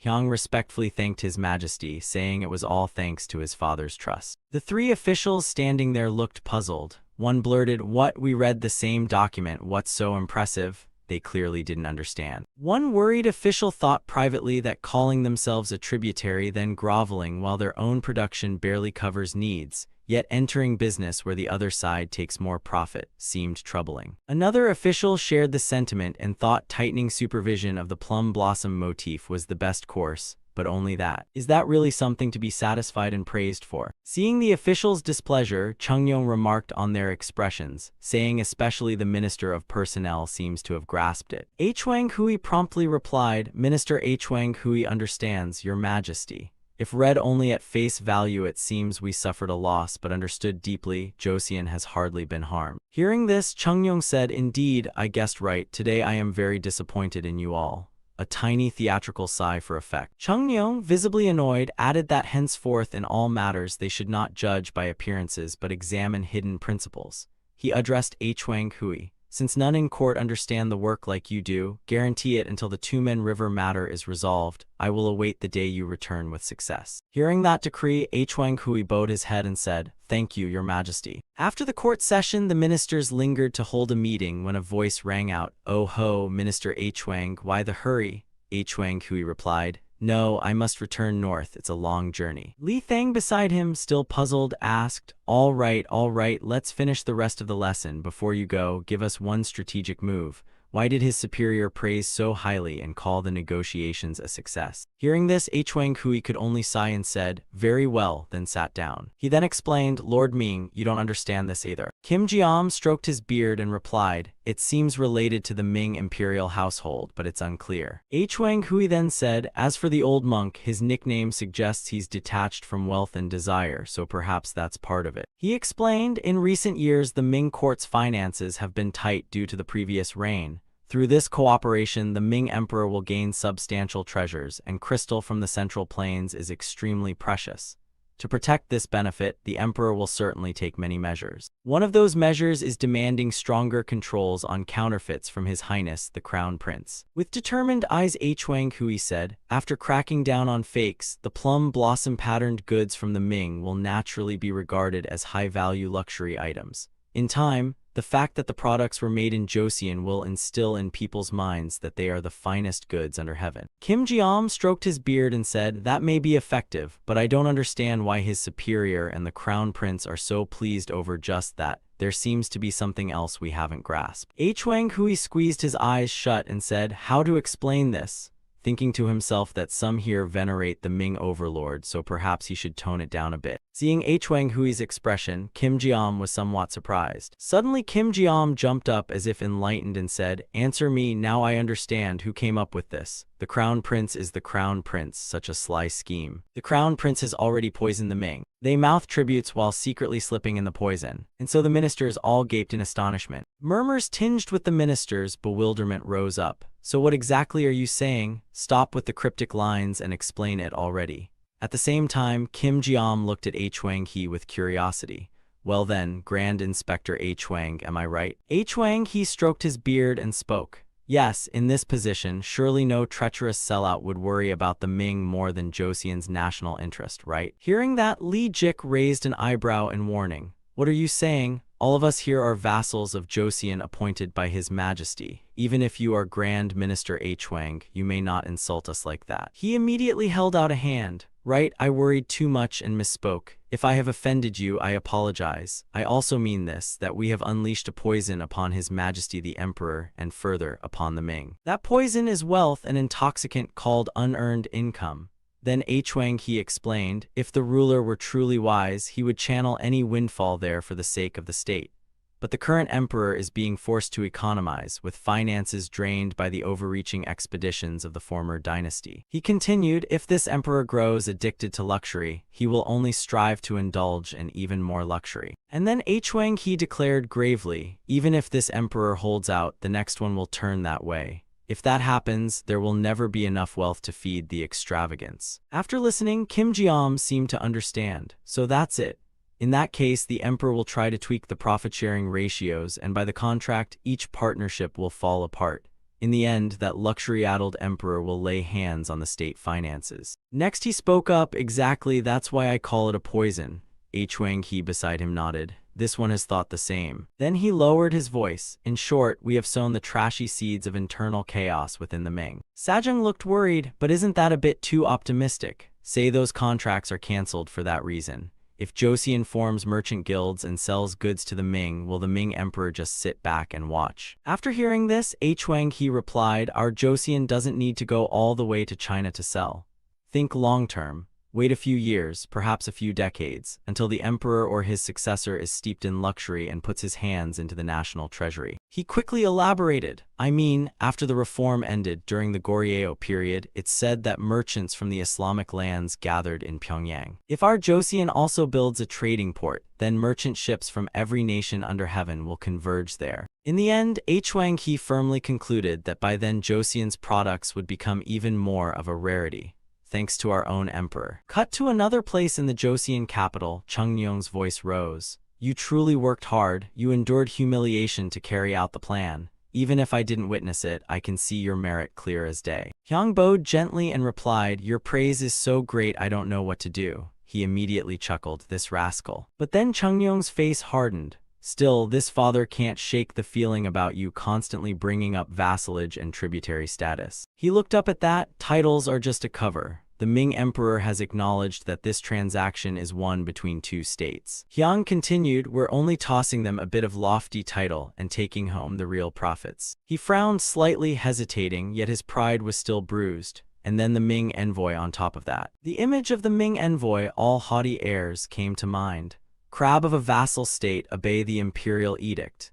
Hyang respectfully thanked His Majesty, saying it was all thanks to his father's trust. The three officials standing there looked puzzled. One blurted, "What? We read the same document. What's so impressive?" They clearly didn't understand. One worried official thought privately that calling themselves a tributary, then groveling while their own production barely covers needs, yet entering business where the other side takes more profit, seemed troubling. Another official shared the sentiment and thought tightening supervision of the plum blossom motif was the best course, but only that. Is that really something to be satisfied and praised for? Seeing the officials' displeasure, Chungnyeong remarked on their expressions, saying especially the Minister of Personnel seems to have grasped it. Hwang Hui promptly replied, "Minister Hwang Hui understands, Your Majesty. If read only at face value it seems we suffered a loss, but understood deeply, Joseon has hardly been harmed." Hearing this, Chungnyeong said, "Indeed, I guessed right. Today I am very disappointed in you all." A tiny theatrical sigh for effect. Chungnyeong, visibly annoyed, added that henceforth in all matters they should not judge by appearances but examine hidden principles. He addressed Hwang Hui. "Since none in court understand the work like you do, guarantee it until the Tumen River matter is resolved. I will await the day you return with success." Hearing that decree, Hwang Hui bowed his head and said, "Thank you, Your Majesty." After the court session, the ministers lingered to hold a meeting when a voice rang out, "Oh ho, Minister Hwang, why the hurry?" Hwang Hui replied, "No, I must return north. It's a long journey." Li Thang beside him, still puzzled, asked, all right, let's finish the rest of the lesson. Before you go, give us one strategic move. Why did his superior praise so highly and call the negotiations a success?" Hearing this, Hwang Hui could only sigh and said, "Very well," then sat down. He then explained, "Lord Ming, you don't understand this either." Kim Jiam stroked his beard and replied, "It seems related to the Ming imperial household, but it's unclear." Hwang Hui then said, "As for the old monk, his nickname suggests he's detached from wealth and desire, so perhaps that's part of it." He explained, "In recent years the Ming court's finances have been tight due to the previous reign. Through this cooperation, the Ming emperor will gain substantial treasures, and crystal from the Central Plains is extremely precious. To protect this benefit, the emperor will certainly take many measures. One of those measures is demanding stronger controls on counterfeits from His Highness, the Crown Prince." With determined eyes, Hwang Hui said, "After cracking down on fakes, the plum blossom patterned goods from the Ming will naturally be regarded as high-value luxury items. In time, the fact that the products were made in Joseon will instill in people's minds that they are the finest goods under heaven." Kim Jiam stroked his beard and said, "That may be effective, but I don't understand why his superior and the Crown Prince are so pleased over just that. There seems to be something else we haven't grasped." Hwang Hui squeezed his eyes shut and said, "How to explain this?" Thinking to himself that some here venerate the Ming overlord, so perhaps he should tone it down a bit. Seeing Hwang Hui's expression, Kim Jiam was somewhat surprised. Suddenly Kim Jiam jumped up as if enlightened and said, "Answer me, now I understand who came up with this. The Crown Prince is the Crown Prince, such a sly scheme. The Crown Prince has already poisoned the Ming." They mouthed tributes while secretly slipping in the poison, and so the ministers all gaped in astonishment. Murmurs tinged with the ministers' bewilderment rose up. "So what exactly are you saying? Stop with the cryptic lines and explain it already." At the same time, Kim Jiam looked at Hwang Hui with curiosity. "Well then, Grand Inspector Hwang, am I right?" Hwang Hui stroked his beard and spoke. "Yes, in this position, surely no treacherous sellout would worry about the Ming more than Joseon's national interest, right?" Hearing that, Li Jik raised an eyebrow in warning. "What are you saying? All of us here are vassals of Joseon appointed by His Majesty. Even if you are Grand Minister Hwang, you may not insult us like that." He immediately held out a hand. "Right, I worried too much and misspoke. If I have offended you, I apologize. I also mean this, that we have unleashed a poison upon His Majesty the Emperor, and further, upon the Ming. That poison is wealth, an intoxicant called unearned income." Then Hwang Hui explained, "If the ruler were truly wise, he would channel any windfall there for the sake of the state. But the current emperor is being forced to economize, with finances drained by the overreaching expeditions of the former dynasty." He continued, "If this emperor grows addicted to luxury, he will only strive to indulge in even more luxury." And then Hwang Hui declared gravely, "Even if this emperor holds out, the next one will turn that way. If that happens, there will never be enough wealth to feed the extravagance. After listening, Kim Ji-am seemed to understand. So that's it. In that case, the emperor will try to tweak the profit-sharing ratios, and by the contract, each partnership will fall apart. In the end, that luxury-addled emperor will lay hands on the state finances. Next he spoke up, exactly, that's why I call it a poison. Huang-he beside him nodded. This one has thought the same. Then he lowered his voice. In short, we have sown the trashy seeds of internal chaos within the Ming. Sajong looked worried, but isn't that a bit too optimistic? Say those contracts are cancelled for that reason. If Joseon forms merchant guilds and sells goods to the Ming, will the Ming emperor just sit back and watch? After hearing this, Huang-he replied, our Joseon doesn't need to go all the way to China to sell. Think long-term. Wait a few years, perhaps a few decades, until the emperor or his successor is steeped in luxury and puts his hands into the national treasury. He quickly elaborated. I mean, after the reform ended during the Goryeo period, it's said that merchants from the Islamic lands gathered in Pyongyang. If our Joseon also builds a trading port, then merchant ships from every nation under heaven will converge there. In the end, Huang-he firmly concluded that by then Joseon's products would become even more of a rarity, thanks to our own emperor. Cut to another place in the Joseon capital, Chungnyeong's voice rose. You truly worked hard, you endured humiliation to carry out the plan. Even if I didn't witness it, I can see your merit clear as day. Hyung bowed gently and replied, your praise is so great I don't know what to do. He immediately chuckled, this rascal. But then Chungnyeong's face hardened. Still, this father can't shake the feeling about you constantly bringing up vassalage and tributary status. He looked up at that. Titles are just a cover. The Ming emperor has acknowledged that this transaction is one between two states. Hyang continued, we're only tossing them a bit of lofty title and taking home the real profits. He frowned slightly, hesitating, yet his pride was still bruised. And then the Ming envoy on top of that. The image of the Ming envoy, all haughty airs, came to mind. Crab of a vassal state, obey the imperial edict.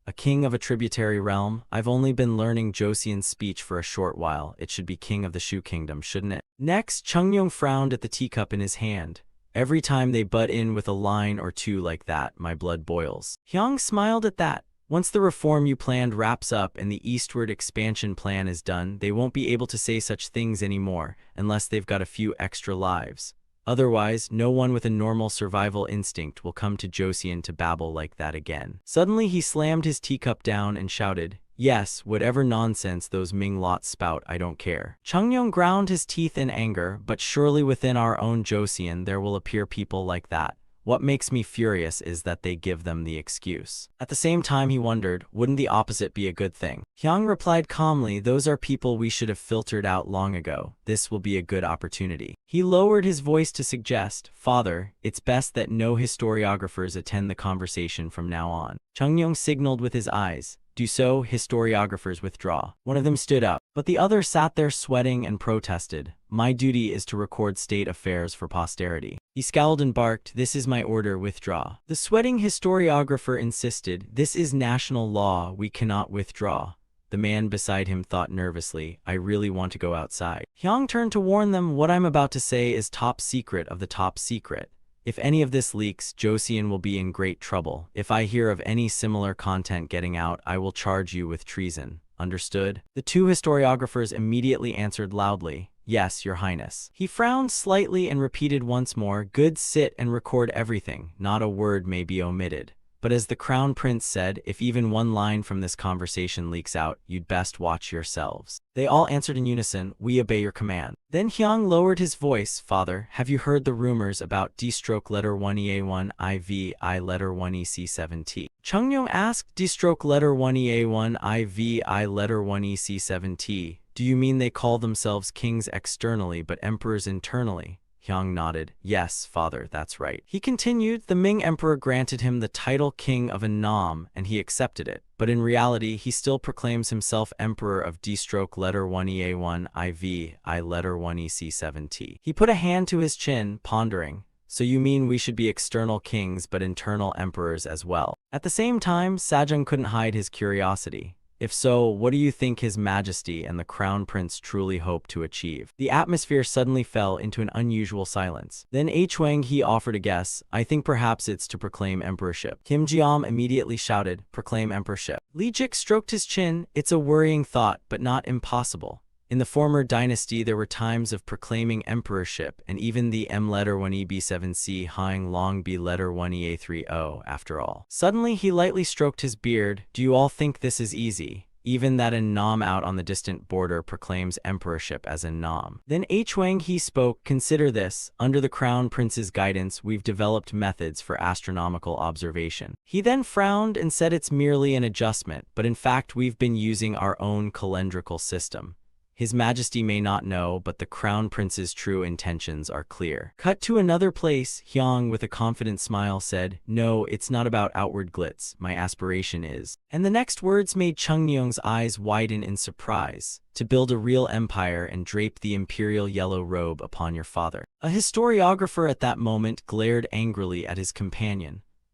A king of a tributary realm. I've only been learning Joseon's speech for a short while. It should be king of the Shu kingdom, shouldn't it? Next, Chungnyeong frowned at the teacup in his hand. Every time they butt in with a line or two like that, my blood boils. Hyang smiled at that. Once the reform you planned wraps up and the eastward expansion plan is done, they won't be able to say such things anymore, unless they've got a few extra lives. Otherwise, no one with a normal survival instinct will come to Joseon to babble like that again. Suddenly he slammed his teacup down and shouted, yes, whatever nonsense those Ming lots spout, I don't care. Chungnyeong ground his teeth in anger, but surely within our own Joseon there will appear people like that. What makes me furious is that they give them the excuse. At the same time he wondered, wouldn't the opposite be a good thing? Hyang replied calmly, those are people we should have filtered out long ago. This will be a good opportunity. He lowered his voice to suggest, Father, it's best that no historiographers attend the conversation from now on. Chungnyeong signaled with his eyes. Do so, historiographers withdraw. One of them stood up, but the other sat there sweating and protested. My duty is to record state affairs for posterity. He scowled and barked, this is my order, withdraw. The sweating historiographer insisted, this is national law, we cannot withdraw. The man beside him thought nervously, I really want to go outside. Hyang turned to warn them, what I'm about to say is top secret of the top secret. If any of this leaks, Joseon will be in great trouble. If I hear of any similar content getting out, I will charge you with treason. Understood? The two historiographers immediately answered loudly, yes, your highness. He frowned slightly and repeated once more, good, sit and record everything. Not a word may be omitted. But as the crown prince said, if even one line from this conversation leaks out, you'd best watch yourselves. They all answered in unison, we obey your command. Then Hyang lowered his voice, Father, have you heard the rumors about D-stroke letter 1EA1 IV I letter 1EC7T? Chungnyeong asked, D-stroke letter 1EA1 IV I letter 1EC7T. Do you mean they call themselves kings externally but emperors internally? Hyang nodded. Yes, father, that's right. He continued, the Ming emperor granted him the title king of Annam, and he accepted it. But in reality, he still proclaims himself emperor of D-stroke letter 1EA1 IV I letter 1EC7T. He put a hand to his chin, pondering. So you mean we should be external kings but internal emperors as well? At the same time, Sajong couldn't hide his curiosity. If so, what do you think His Majesty and the Crown Prince truly hope to achieve? The atmosphere suddenly fell into an unusual silence. Then Wang He offered a guess. I think perhaps it's to proclaim emperorship. Kim Jiam immediately shouted, proclaim emperorship. Li Jik stroked his chin. It's a worrying thought, but not impossible. In the former dynasty, there were times of proclaiming emperorship, and even the M letter 1E B7C Hang Long B letter 1E A30 after all. Suddenly, he lightly stroked his beard. Do you all think this is easy? Even that an Nam out on the distant border proclaims emperorship as a Nam. Then Wang He spoke, consider this, under the Crown Prince's guidance, we've developed methods for astronomical observation. He then frowned and said it's merely an adjustment, but in fact we've been using our own calendrical system. His Majesty may not know, but the Crown Prince's true intentions are clear. Cut to another place, Hyang with a confident smile said, no, it's not about outward glitz, my aspiration is. And the next words made Chungnyeong's eyes widen in surprise. To build a real empire and drape the imperial yellow robe upon your father.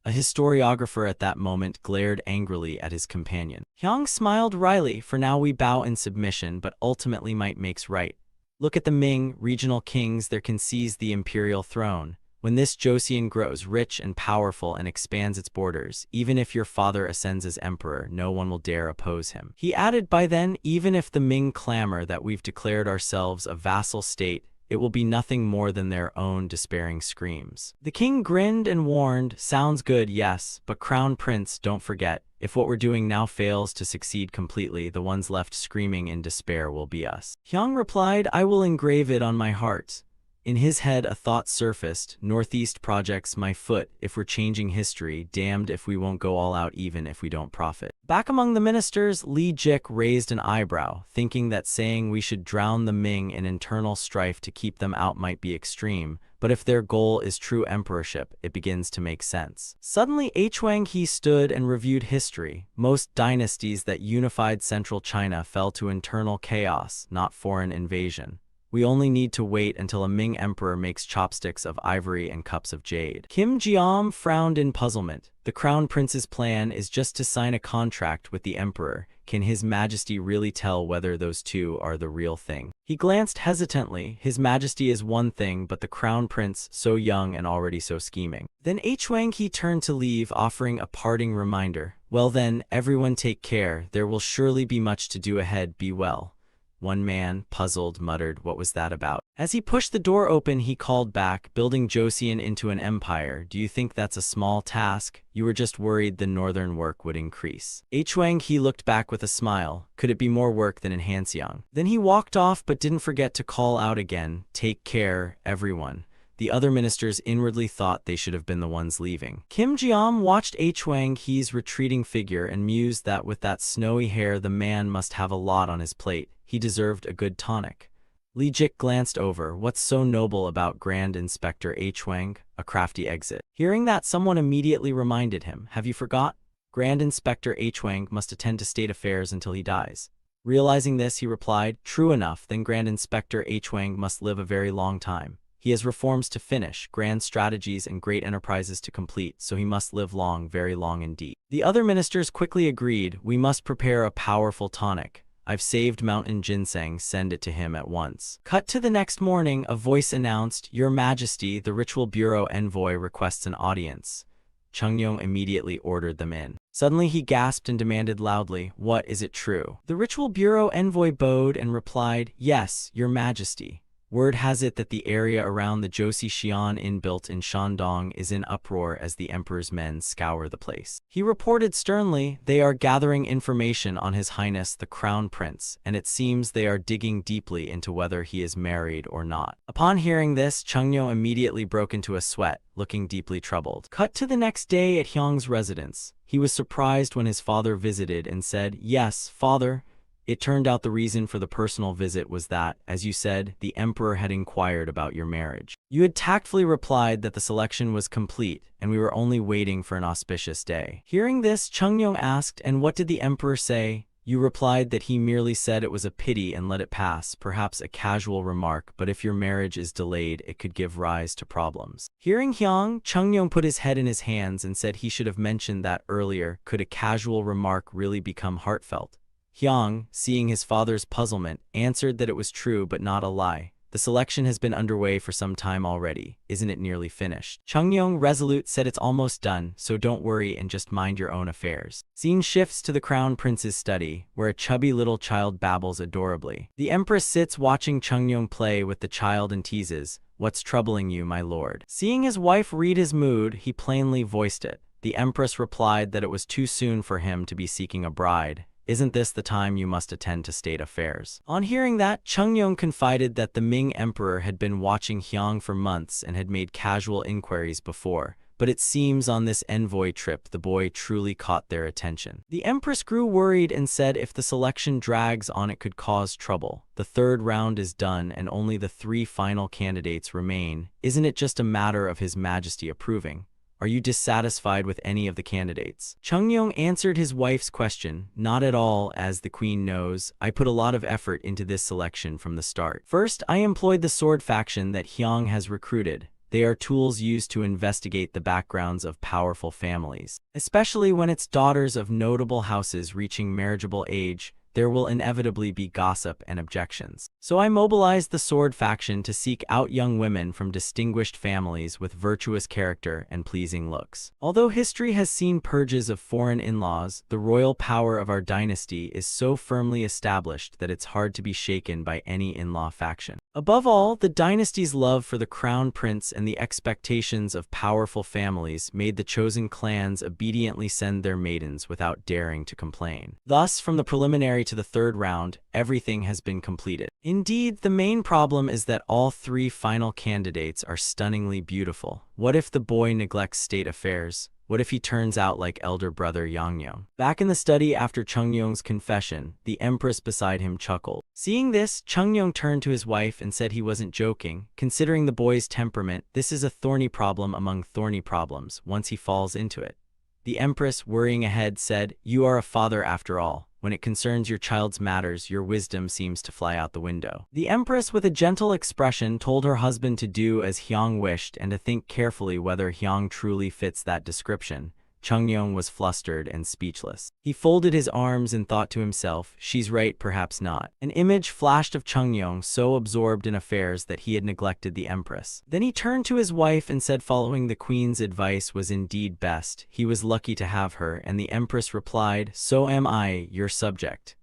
A historiographer at that moment glared angrily at his companion. Hyang smiled wryly, for now we bow in submission, but ultimately might makes right. Look at the Ming, regional kings, there can seize the imperial throne. When this Joseon grows rich and powerful and expands its borders, even if your father ascends as emperor, no one will dare oppose him. He added, by then, even if the Ming clamor that we've declared ourselves a vassal state, it will be nothing more than their own despairing screams. The king grinned and warned, sounds good, yes, but Crown Prince, don't forget, if what we're doing now fails to succeed completely, the ones left screaming in despair will be us. Hyang replied, I will engrave it on my heart. In his head a thought surfaced, Northeast projects my foot, if we're changing history, damned if we won't go all out even if we don't profit. Back among the ministers, Li Jik raised an eyebrow, thinking that saying we should drown the Ming in internal strife to keep them out might be extreme, but if their goal is true emperorship, it begins to make sense. Suddenly Wang He stood and reviewed history. Most dynasties that unified central China fell to internal chaos, not foreign invasion. We only need to wait until a Ming emperor makes chopsticks of ivory and cups of jade. Kim Jiam frowned in puzzlement. The Crown Prince's plan is just to sign a contract with the emperor. Can His Majesty really tell whether those two are the real thing? He glanced hesitantly. His Majesty is one thing, but the Crown Prince, so young and already so scheming. Then Wang He turned to leave, offering a parting reminder. Well then, everyone take care. There will surely be much to do ahead. Be well. One man, puzzled, muttered, what was that about? As he pushed the door open, he called back, building Joseon into an empire. Do you think that's a small task? You were just worried the northern work would increase. Wang He looked back with a smile. Could it be more work than in Hanseong? Then he walked off, but didn't forget to call out again, take care, everyone. The other ministers inwardly thought they should have been the ones leaving. Kim Jiam watched Wang He's retreating figure and mused that with that snowy hair the man must have a lot on his plate. He deserved a good tonic. Li Jik glanced over. What's so noble about Grand Inspector Wang? A crafty exit. Hearing that, someone immediately reminded him. Have you forgot? Grand Inspector Wang must attend to state affairs until he dies. Realizing this, he replied, true enough, then Grand Inspector Wang must live a very long time. He has reforms to finish, grand strategies and great enterprises to complete, so he must live long, very long indeed. The other ministers quickly agreed, we must prepare a powerful tonic. I've saved mountain ginseng, send it to him at once. Cut to the next morning, a voice announced, Your Majesty, the Ritual Bureau envoy requests an audience. Chungnyeong immediately ordered them in. Suddenly he gasped and demanded loudly, what, is it true? The Ritual Bureau envoy bowed and replied, yes, Your Majesty. Word has it that the area around the Josie Xi'an Inn built in Shandong is in uproar as the emperor's men scour the place. He reported sternly, they are gathering information on His Highness the Crown Prince, and it seems they are digging deeply into whether he is married or not. Upon hearing this, Chungnyeong immediately broke into a sweat, looking deeply troubled. Cut to the next day at Hyang's residence. He was surprised when his father visited and said, yes, father. It turned out the reason for the personal visit was that, as you said, the emperor had inquired about your marriage. You had tactfully replied that the selection was complete, and we were only waiting for an auspicious day. Hearing this, Chungnyeong asked, and what did the emperor say? You replied that he merely said it was a pity and let it pass, perhaps a casual remark, but if your marriage is delayed, it could give rise to problems. Hearing Hyang, Chungnyeong put his head in his hands and said he should have mentioned that earlier. Could a casual remark really become heartfelt? Hyung, seeing his father's puzzlement, answered that it was true but not a lie. The selection has been underway for some time already. Isn't it nearly finished? Chungyong, resolute, said it's almost done, so don't worry and just mind your own affairs. Scene shifts to the crown prince's study, where a chubby little child babbles adorably. The empress sits watching Chungyong play with the child and teases, "What's troubling you, my lord?" Seeing his wife read his mood, he plainly voiced it. The empress replied that it was too soon for him to be seeking a bride. Isn't this the time you must attend to state affairs? On hearing that, Chungyong confided that the Ming emperor had been watching Hyung for months and had made casual inquiries before, but it seems on this envoy trip the boy truly caught their attention. The empress grew worried and said if the selection drags on it could cause trouble. The third round is done and only the 3 final candidates remain. Isn't it just a matter of His Majesty approving? Are you dissatisfied with any of the candidates? Chungyong answered his wife's question, "Not at all, as the queen knows. I put a lot of effort into this selection from the start. First, I employed the sword faction that Hyung has recruited. They are tools used to investigate the backgrounds of powerful families. Especially when it's daughters of notable houses reaching marriageable age, there will inevitably be gossip and objections. So I mobilized the sword faction to seek out young women from distinguished families with virtuous character and pleasing looks. Although history has seen purges of foreign in-laws, the royal power of our dynasty is so firmly established that it's hard to be shaken by any in-law faction. Above all, the dynasty's love for the crown prince and the expectations of powerful families made the chosen clans obediently send their maidens without daring to complain. Thus, from the preliminary to the third round, everything has been completed. Indeed, the main problem is that all 3 final candidates are stunningly beautiful. What if the boy neglects state affairs? What if he turns out like elder brother Yangyong? Back in the study after Chungyong's confession, the empress beside him chuckled. Seeing this, Chungyong turned to his wife and said he wasn't joking. Considering the boy's temperament, this is a thorny problem among thorny problems once he falls into it. The empress, worrying ahead, said, "You are a father after all. When it concerns your child's matters, your wisdom seems to fly out the window." The empress, with a gentle expression, told her husband to do as Hyung wished and to think carefully whether Hyung truly fits that description. Chungyong was flustered and speechless. He folded his arms and thought to himself, "She's right, perhaps not." An image flashed of Chungyong so absorbed in affairs that he had neglected the empress. Then he turned to his wife and said following the queen's advice was indeed best. He was lucky to have her, and the empress replied, "So am I, your subject."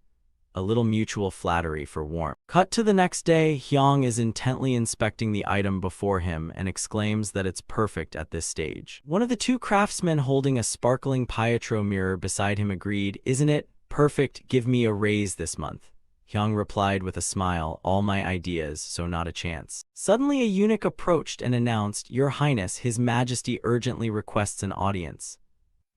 A little mutual flattery for warmth. Cut to the next day, Hyung is intently inspecting the item before him and exclaims that it's perfect at this stage. One of the 2 craftsmen holding a sparkling Pietro mirror beside him agreed, "Isn't it perfect? Give me a raise this month." Hyung replied with a smile, "All my ideas, so not a chance." Suddenly a eunuch approached and announced, "Your Highness, His Majesty urgently requests an audience."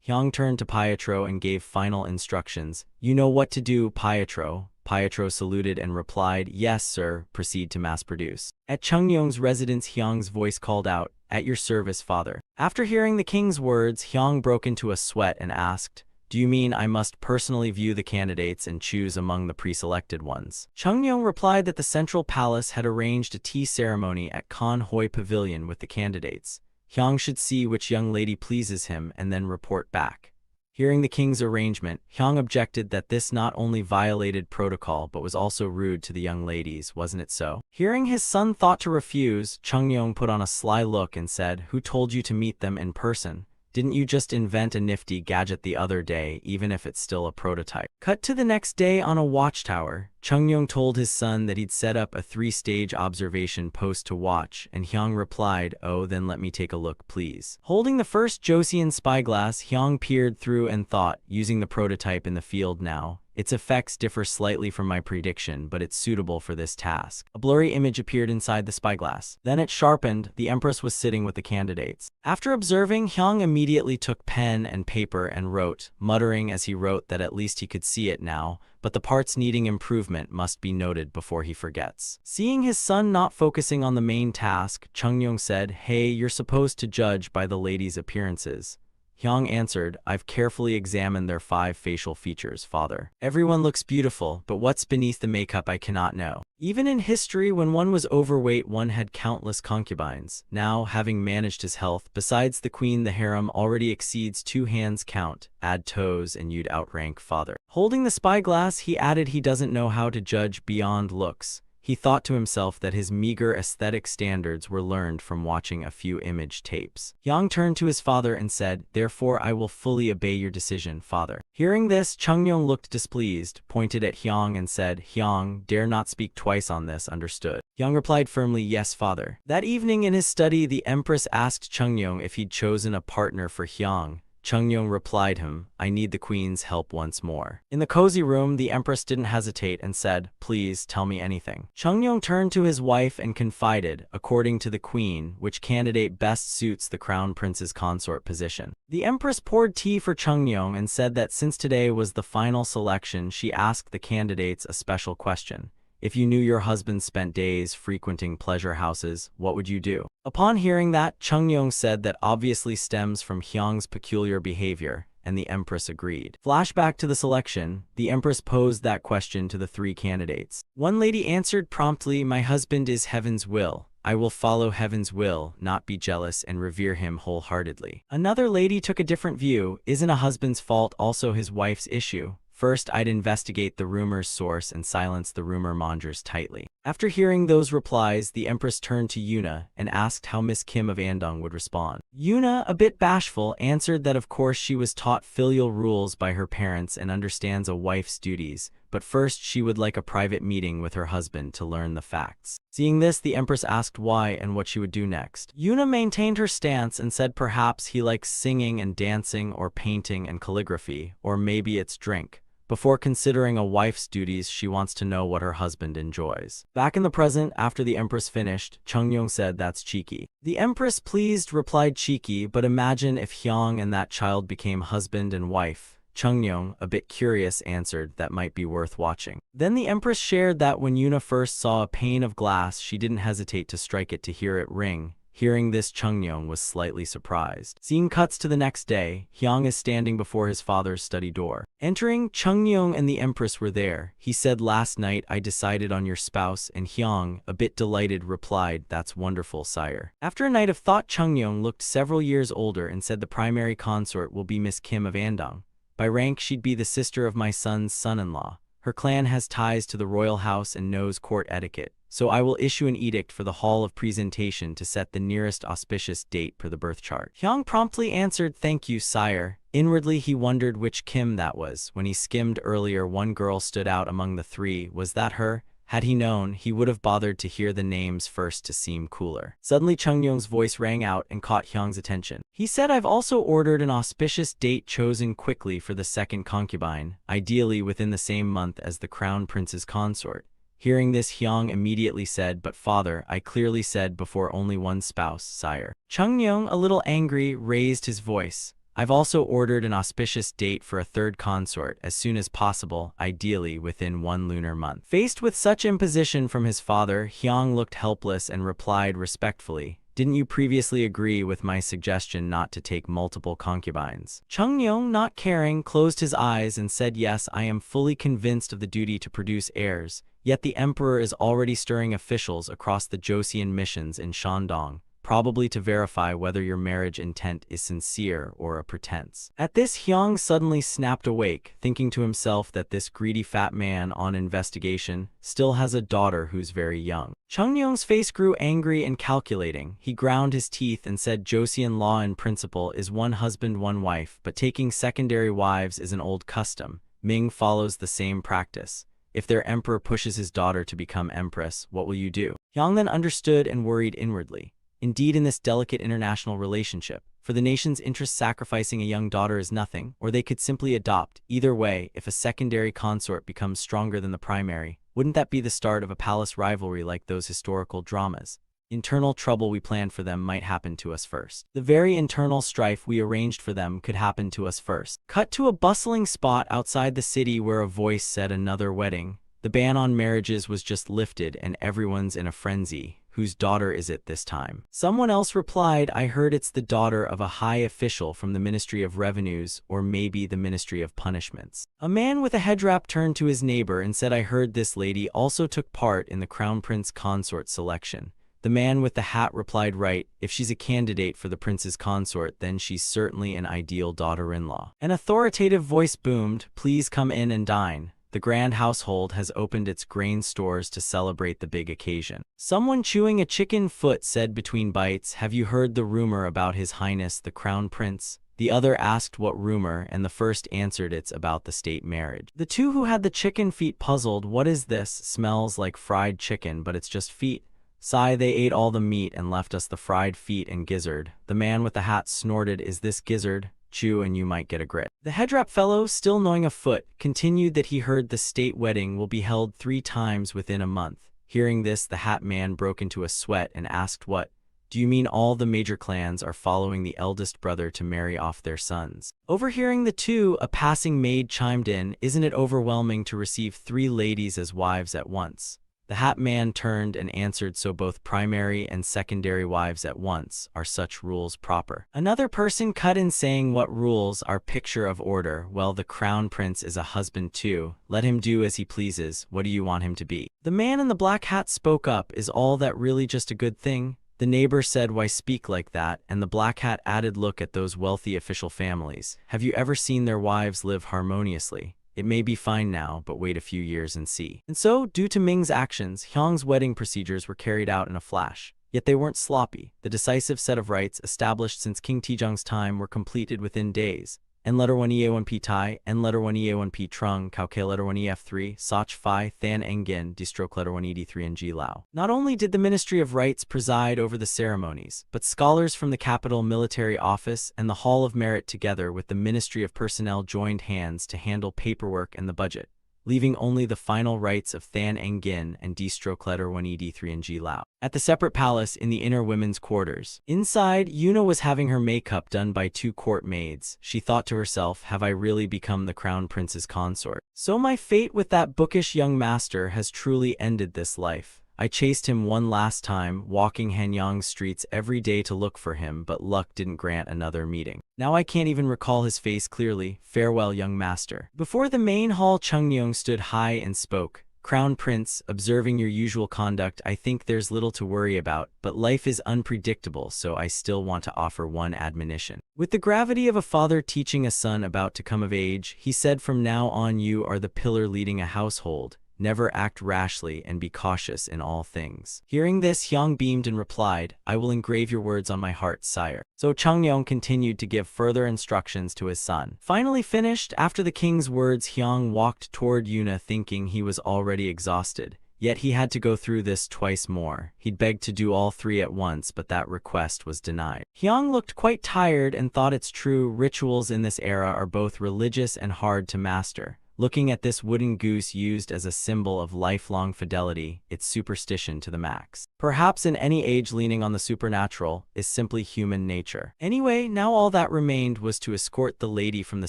Hyung turned to Pietro and gave final instructions. "You know what to do, Pietro." Pietro saluted and replied, "Yes, sir, proceed to mass produce." At Chungyong's residence, Hyung's voice called out, "At your service, father." After hearing the king's words, Hyung broke into a sweat and asked, "Do you mean I must personally view the candidates and choose among the pre-selected ones?" Chungyong replied that the central palace had arranged a tea ceremony at Kan Hoi Pavilion with the candidates. Hyung should see which young lady pleases him and then report back. Hearing the king's arrangement, Hyung objected that this not only violated protocol but was also rude to the young ladies, wasn't it so? Hearing his son thought to refuse, Chungyong put on a sly look and said, "Who told you to meet them in person? Didn't you just invent a nifty gadget the other day, even if it's still a prototype?" Cut to the next day on a watchtower. Chungyong told his son that he'd set up a 3-stage observation post to watch, and Hyung replied, "Oh, then let me take a look, please." Holding the first Joseon spyglass, Hyung peered through and thought, using the prototype in the field now, "Its effects differ slightly from my prediction, but it's suitable for this task." A blurry image appeared inside the spyglass. Then it sharpened. The empress was sitting with the candidates. After observing, Hyung immediately took pen and paper and wrote, muttering as he wrote that at least he could see it now, but the parts needing improvement must be noted before he forgets. Seeing his son not focusing on the main task, Chungyong said, "Hey, you're supposed to judge by the ladies' appearances." Hyung answered, "I've carefully examined their 5 facial features, father. Everyone looks beautiful, but what's beneath the makeup I cannot know." Even in history, when one was overweight, one had countless concubines. Now, having managed his health, besides the queen, the harem already exceeds 2 hands count. Add toes and you'd outrank father. Holding the spyglass, he added he doesn't know how to judge beyond looks. He thought to himself that his meager aesthetic standards were learned from watching a few image tapes. Hyang turned to his father and said, "Therefore I will fully obey your decision, father." Hearing this, Chungyong looked displeased, pointed at Hyang and said, "Hyang, dare not speak twice on this, understood?" Hyang replied firmly, "Yes, father." That evening in his study, the empress asked Chungyong if he'd chosen a partner for Hyang. Chungyong replied him, "I need the queen's help once more." In the cozy room, the empress didn't hesitate and said, "Please tell me anything." Chungyong turned to his wife and confided, according to the queen, which candidate best suits the crown prince's consort position. The empress poured tea for Chungyong and said that since today was the final selection, she asked the candidates a special question. If you knew your husband spent days frequenting pleasure houses, what would you do? Upon hearing that, Chungyong said that obviously stems from Hyang's peculiar behavior, and the empress agreed. Flashback to the selection, the empress posed that question to the three candidates. One lady answered promptly, "My husband is heaven's will. I will follow heaven's will, not be jealous, and revere him wholeheartedly." Another lady took a different view. "Isn't a husband's fault also his wife's issue? First, I'd investigate the rumor's source and silence the rumor mongers tightly." After hearing those replies, the empress turned to Yuna and asked how Miss Kim of Andong would respond. Yuna, a bit bashful, answered that of course she was taught filial rules by her parents and understands a wife's duties, but first she would like a private meeting with her husband to learn the facts. Seeing this, the empress asked why and what she would do next. Yuna maintained her stance and said perhaps he likes singing and dancing or painting and calligraphy, or maybe it's drink. Before considering a wife's duties, she wants to know what her husband enjoys. Back in the present, after the empress finished, Chungyong said that's cheeky. The empress, pleased, replied cheeky, but imagine if Hyang and that child became husband and wife. Chungyong, a bit curious, answered that might be worth watching. Then the empress shared that when Yuna first saw a pane of glass, she didn't hesitate to strike it to hear it ring. Hearing this, Chungyong was slightly surprised. Scene cuts to the next day. Hyang is standing before his father's study door. Entering, Chungyong and the empress were there. He said, "Last night I decided on your spouse," and Hyang, a bit delighted, replied, "That's wonderful, sire." After a night of thought, Chungyong looked several years older and said the primary consort will be Miss Kim of Andong. By rank, she'd be the sister of my son's son-in-law. Her clan has ties to the royal house and knows court etiquette. So I will issue an edict for the hall of presentation to set the nearest auspicious date per the birth chart. Hyang promptly answered, "Thank you, sire." Inwardly, he wondered which Kim that was. When he skimmed earlier, one girl stood out among the three. Was that her? Had he known, he would have bothered to hear the names first to seem cooler. Suddenly, Chungyong's voice rang out and caught Hyang's attention. He said, "I've also ordered an auspicious date chosen quickly for the second concubine, ideally within the same month as the crown prince's consort." Hearing this, Hyang immediately said, "But father, I clearly said before only one spouse, sire." Chungyong, a little angry, raised his voice. "I've also ordered an auspicious date for a third consort as soon as possible, ideally within 1 lunar month." Faced with such imposition from his father, Hyang looked helpless and replied respectfully, "Didn't you previously agree with my suggestion not to take multiple concubines?" Chungyong, not caring, closed his eyes and said, "Yes, I am fully convinced of the duty to produce heirs. Yet the emperor is already stirring officials across the Joseon missions in Shandong, probably to verify whether your marriage intent is sincere or a pretense." At this, Hyang suddenly snapped awake, thinking to himself that this greedy fat man on investigation still has a daughter who's very young. Chungyong's face grew angry and calculating. He ground his teeth and said, "Joseon law in principle is one husband, one wife, but taking secondary wives is an old custom. Ming follows the same practice. If their emperor pushes his daughter to become empress, what will you do?" Hyang then understood and worried inwardly. Indeed, in this delicate international relationship, for the nation's interest, sacrificing a young daughter is nothing, or they could simply adopt. Either way, if a secondary consort becomes stronger than the primary, wouldn't that be the start of a palace rivalry like those historical dramas? Internal trouble we planned for them might happen to us first. The very internal strife we arranged for them could happen to us first. Cut to a bustling spot outside the city where a voice said, "Another wedding." The ban on marriages was just lifted and everyone's in a frenzy. Whose daughter is it this time? Someone else replied, "I heard it's the daughter of a high official from the Ministry of Revenues, or maybe the Ministry of Punishments." A man with a headwrap turned to his neighbor and said, "I heard this lady also took part in the Crown Prince consort selection. The man with the hat replied, right, if she's a candidate for the prince's consort, then she's certainly an ideal daughter-in-law. An authoritative voice boomed, please come in and dine. The grand household has opened its grain stores to celebrate the big occasion. Someone chewing a chicken foot said between bites, have you heard the rumor about His Highness the Crown Prince? The other asked what rumor, and the first answered it's about the state marriage. The two who had the chicken feet puzzled, what is this? Smells like fried chicken, but it's just feet. Sigh, they ate all the meat and left us the fried feet and gizzard. The man with the hat snorted, is this gizzard? Chew and you might get a grit. The headrap fellow, still gnawing a foot, continued that he heard the state wedding will be held 3 times within a month. Hearing this, the hat man broke into a sweat and asked, what? Do you mean all the major clans are following the eldest brother to marry off their sons? Overhearing the two, a passing maid chimed in, isn't it overwhelming to receive 3 ladies as wives at once? The hat man turned and answered, so both primary and secondary wives at once, are such rules proper? Another person cut in saying, what rules? Our picture of order. Well, the crown prince is a husband too. Let him do as he pleases. What do you want him to be? The man in the black hat spoke up, is all that really just a good thing? The neighbor said, why speak like that? And the black hat added, look at those wealthy official families. Have you ever seen their wives live harmoniously? It may be fine now, but wait a few years and see. And so, due to Ming's actions, Hyung's wedding procedures were carried out in a flash. Yet they weren't sloppy. The decisive set of rites established since King Taejong's time were completed within days. N letter 1 EA1P Tai, N letter 1 EA1P Trung, Kao K letter 1 EF3, Soch Phi, Than Engin, D stroke letter 1 ED3 and G Lao. Not only did the Ministry of Rites preside over the ceremonies, but scholars from the Capital Military Office and the Hall of Merit together with the Ministry of Personnel joined hands to handle paperwork and the budget, leaving only the final rites of Than Engin and D stroke letter 1 ED3 and G Lao. At the separate palace in the inner women's quarters. Inside, Yuna was having her makeup done by 2 court maids. She thought to herself, have I really become the crown prince's consort? So my fate with that bookish young master has truly ended this life. I chased him one last time, walking Hanyang's streets every day to look for him, but luck didn't grant another meeting. Now I can't even recall his face clearly. Farewell, young master. Before the main hall, Chungnyeong stood high and spoke. Crown Prince, observing your usual conduct, I think there's little to worry about, but life is unpredictable, so I still want to offer one admonition. With the gravity of a father teaching a son about to come of age, he said, from now on you are the pillar leading a household. Never act rashly and be cautious in all things. Hearing this, Hyung beamed and replied, I will engrave your words on my heart, sire. So Chungnyeong continued to give further instructions to his son. Finally finished, after the king's words, Hyung walked toward Yuna thinking he was already exhausted. Yet he had to go through this twice more. He'd begged to do all 3 at once, but that request was denied. Hyung looked quite tired and thought it's true, rituals in this era are both religious and hard to master. Looking at this wooden goose used as a symbol of lifelong fidelity, it's superstition to the max. Perhaps in any age leaning on the supernatural is simply human nature. Anyway, now all that remained was to escort the lady from the